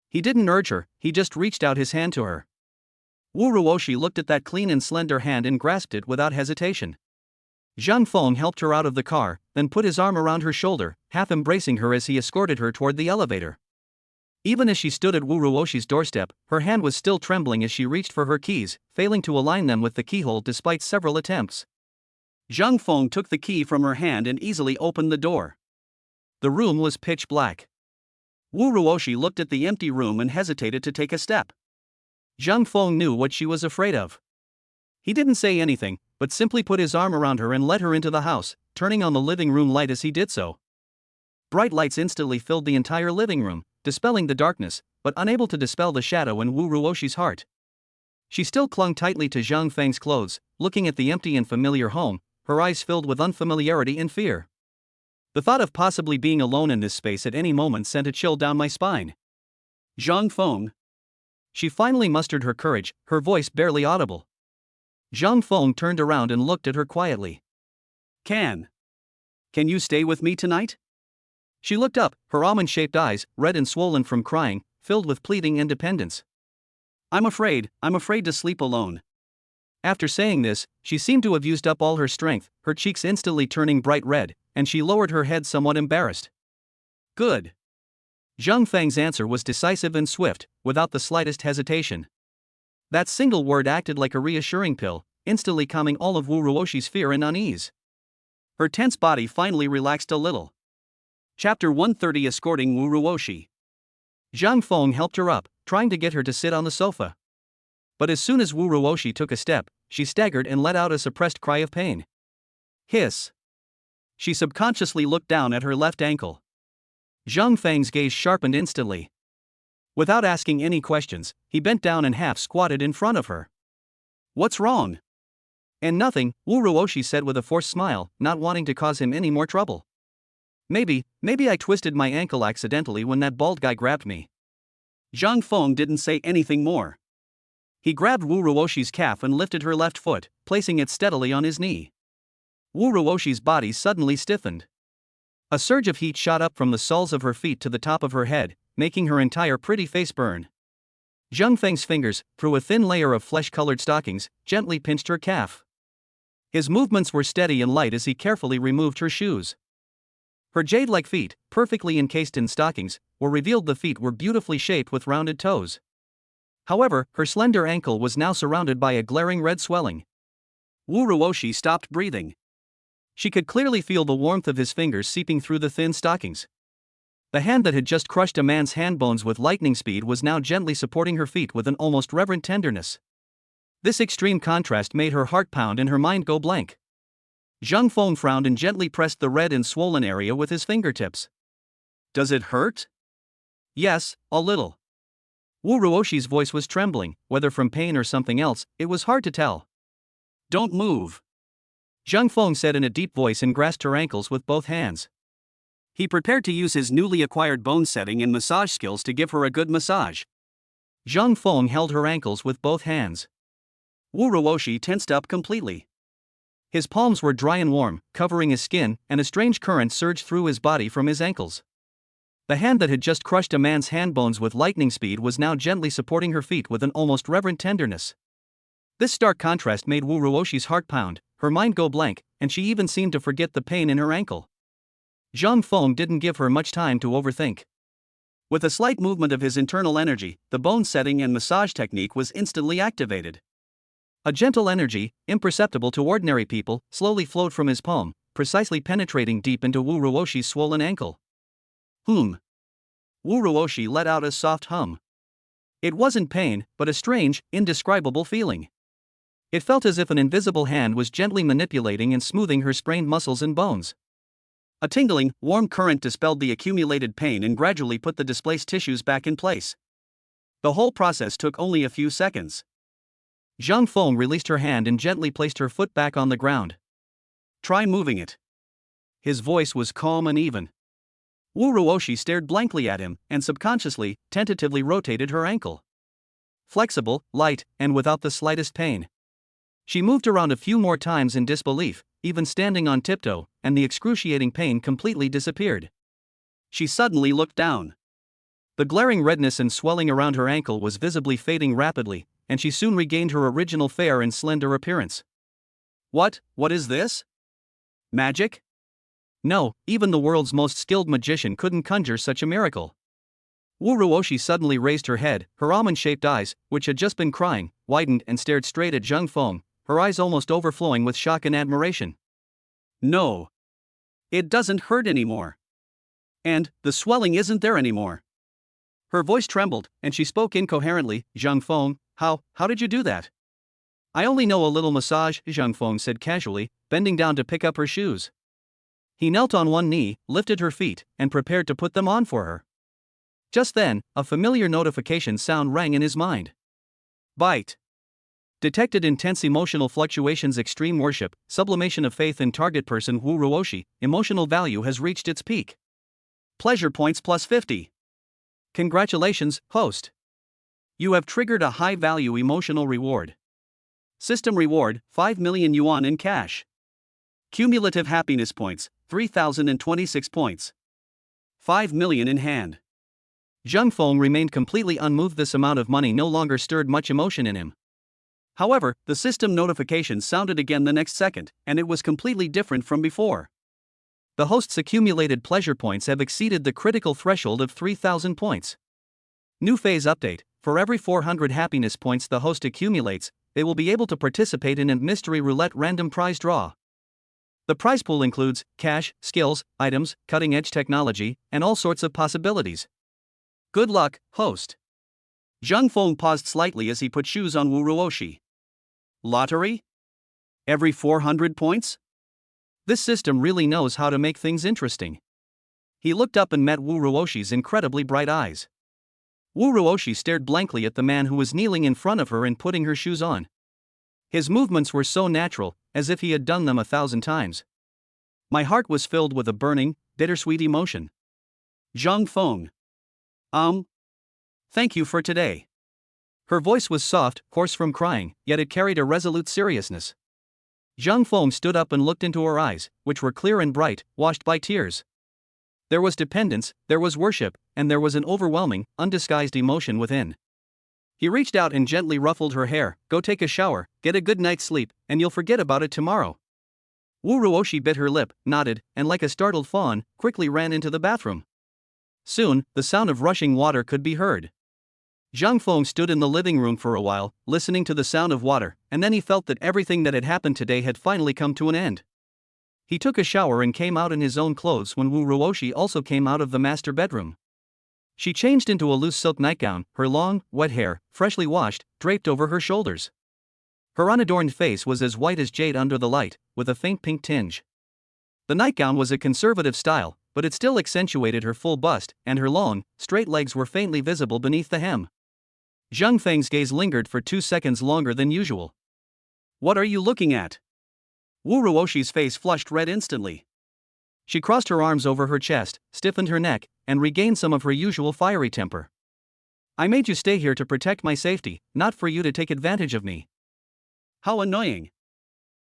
He didn't urge her, he just reached out his hand to her. Wu Ruoshi looked at that clean and slender hand and grasped it without hesitation. Zhang Feng helped her out of the car, then put his arm around her shoulder, half embracing her as he escorted her toward the elevator. Even as she stood at Wu Ruoshi's doorstep, her hand was still trembling as she reached for her keys, failing to align them with the keyhole despite several attempts. Zhang Feng took the key from her hand and easily opened the door. The room was pitch black. Wu Ruoshi looked at the empty room and hesitated to take a step. Zhang Feng knew what she was afraid of. He didn't say anything, but simply put his arm around her and led her into the house, turning on the living room light as he did so. Bright lights instantly filled the entire living room, dispelling the darkness, but unable to dispel the shadow in Wu Ruoshi's heart. She still clung tightly to Zhang Feng's clothes, looking at the empty and familiar home, her eyes filled with unfamiliarity and fear. The thought of possibly being alone in this space at any moment sent a chill down my spine. Zhang Feng. She finally mustered her courage, her voice barely audible. Zhang Feng turned around and looked at her quietly. Can you stay with me tonight? She looked up, her almond-shaped eyes, red and swollen from crying, filled with pleading independence. I'm afraid to sleep alone. After saying this, she seemed to have used up all her strength, her cheeks instantly turning bright red, and she lowered her head somewhat embarrassed. Good. Zhang Feng's answer was decisive and swift, without the slightest hesitation. That single word acted like a reassuring pill, instantly calming all of Wu Ruoshi's fear and unease. Her tense body finally relaxed a little. Chapter 130 Escorting Wu Ruoshi. Zhang Feng helped her up, trying to get her to sit on the sofa. But as soon as Wu Ruoshi took a step, she staggered and let out a suppressed cry of pain. Hiss. She subconsciously looked down at her left ankle. Zhang Feng's gaze sharpened instantly. Without asking any questions, he bent down and half squatted in front of her. What's wrong? And nothing, Wu Ruoshi said with a forced smile, not wanting to cause him any more trouble. Maybe I twisted my ankle accidentally when that bald guy grabbed me. Zhang Feng didn't say anything more. He grabbed Wu Ruoshi's calf and lifted her left foot, placing it steadily on his knee. Wu Ruoshi's body suddenly stiffened. A surge of heat shot up from the soles of her feet to the top of her head, making her entire pretty face burn. Zhang Feng's fingers, through a thin layer of flesh-colored stockings, gently pinched her calf. His movements were steady and light as he carefully removed her shoes. Her jade-like feet, perfectly encased in stockings, revealed the feet were beautifully shaped with rounded toes. However, her slender ankle was now surrounded by a glaring red swelling. Wu Ruoshi stopped breathing. She could clearly feel the warmth of his fingers seeping through the thin stockings. The hand that had just crushed a man's hand bones with lightning speed was now gently supporting her feet with an almost reverent tenderness. This extreme contrast made her heart pound and her mind go blank. Zhang Feng frowned and gently pressed the red and swollen area with his fingertips. Does it hurt? Yes, a little. Wu Ruoshi's voice was trembling, whether from pain or something else, it was hard to tell. Don't move. Zhang Feng said in a deep voice and grasped her ankles with both hands. He prepared to use his newly acquired bone setting and massage skills to give her a good massage. Zhang Feng held her ankles with both hands. Wu Ruoshi tensed up completely. His palms were dry and warm, covering his skin, and a strange current surged through his body from his ankles. The hand that had just crushed a man's hand bones with lightning speed was now gently supporting her feet with an almost reverent tenderness. This stark contrast made Wu Ruoshi's heart pound, her mind go blank, and she even seemed to forget the pain in her ankle. Zhang Feng didn't give her much time to overthink. With a slight movement of his internal energy, the bone setting and massage technique was instantly activated. A gentle energy, imperceptible to ordinary people, slowly flowed from his palm, precisely penetrating deep into Wu Ruoshi's swollen ankle. Wu Ruoshi let out a soft hum. It wasn't pain, but a strange, indescribable feeling. It felt as if an invisible hand was gently manipulating and smoothing her sprained muscles and bones. A tingling, warm current dispelled the accumulated pain and gradually put the displaced tissues back in place. The whole process took only a few seconds. Zhang Feng released her hand and gently placed her foot back on the ground. Try moving it. His voice was calm and even. Wu Ruoshi stared blankly at him and subconsciously, tentatively rotated her ankle. Flexible, light, and without the slightest pain. She moved around a few more times in disbelief, even standing on tiptoe, and the excruciating pain completely disappeared. She suddenly looked down. The glaring redness and swelling around her ankle was visibly fading rapidly, and she soon regained her original fair and slender appearance. What is this? Magic? No, even the world's most skilled magician couldn't conjure such a miracle. Wu Ruoshi suddenly raised her head, her almond-shaped eyes, which had just been crying, widened and stared straight at Zhang Feng, her eyes almost overflowing with shock and admiration. No. It doesn't hurt anymore. And the swelling isn't there anymore. Her voice trembled, and she spoke incoherently. Zhang Feng, how did you do that? I only know a little massage, Zhang Feng said casually, bending down to pick up her shoes. He knelt on one knee, lifted her feet, and prepared to put them on for her. Just then, a familiar notification sound rang in his mind. Bite. Detected intense emotional fluctuations, extreme worship, sublimation of faith in target person Wu Ruoshi, emotional value has reached its peak. Pleasure points plus 50. Congratulations, host. You have triggered a high-value emotional reward. System reward, 5 million yuan in cash. Cumulative happiness points, 3,026 points. 5 million in hand. Zhang Feng remained completely unmoved. This amount of money no longer stirred much emotion in him. However, the system notification sounded again the next second, and it was completely different from before. The host's accumulated pleasure points have exceeded the critical threshold of 3,000 points. New phase update: for every 400 happiness points the host accumulates, they will be able to participate in a mystery roulette random prize draw. The prize pool includes cash, skills, items, cutting-edge technology, and all sorts of possibilities. Good luck, host. Zhang Feng paused slightly as he put shoes on Wu Ruoshi. Lottery? Every 400 points? This system really knows how to make things interesting. He looked up and met Wu Ruoshi's incredibly bright eyes. Wu Ruoshi stared blankly at the man who was kneeling in front of her and putting her shoes on. His movements were so natural, as if he had done them 1,000 times. My heart was filled with a burning, bittersweet emotion. Zhang Feng. Thank you for today. Her voice was soft, hoarse from crying, yet it carried a resolute seriousness. Zhang Feng stood up and looked into her eyes, which were clear and bright, washed by tears. There was dependence, there was worship, and there was an overwhelming, undisguised emotion within. He reached out and gently ruffled her hair. Go take a shower, get a good night's sleep, and you'll forget about it tomorrow. Wu Ruoshi bit her lip, nodded, and like a startled fawn, quickly ran into the bathroom. Soon, the sound of rushing water could be heard. Zhang Feng stood in the living room for a while, listening to the sound of water, and then he felt that everything that had happened today had finally come to an end. He took a shower and came out in his own clothes when Wu Ruoshi also came out of the master bedroom. She changed into a loose silk nightgown, her long, wet hair, freshly washed, draped over her shoulders. Her unadorned face was as white as jade under the light, with a faint pink tinge. The nightgown was a conservative style, but it still accentuated her full bust, and her long, straight legs were faintly visible beneath the hem. Zhang Feng's gaze lingered for 2 seconds longer than usual. What are you looking at? Wu Ruoshi's face flushed red instantly. She crossed her arms over her chest, stiffened her neck, and regained some of her usual fiery temper. I made you stay here to protect my safety, not for you to take advantage of me. How annoying.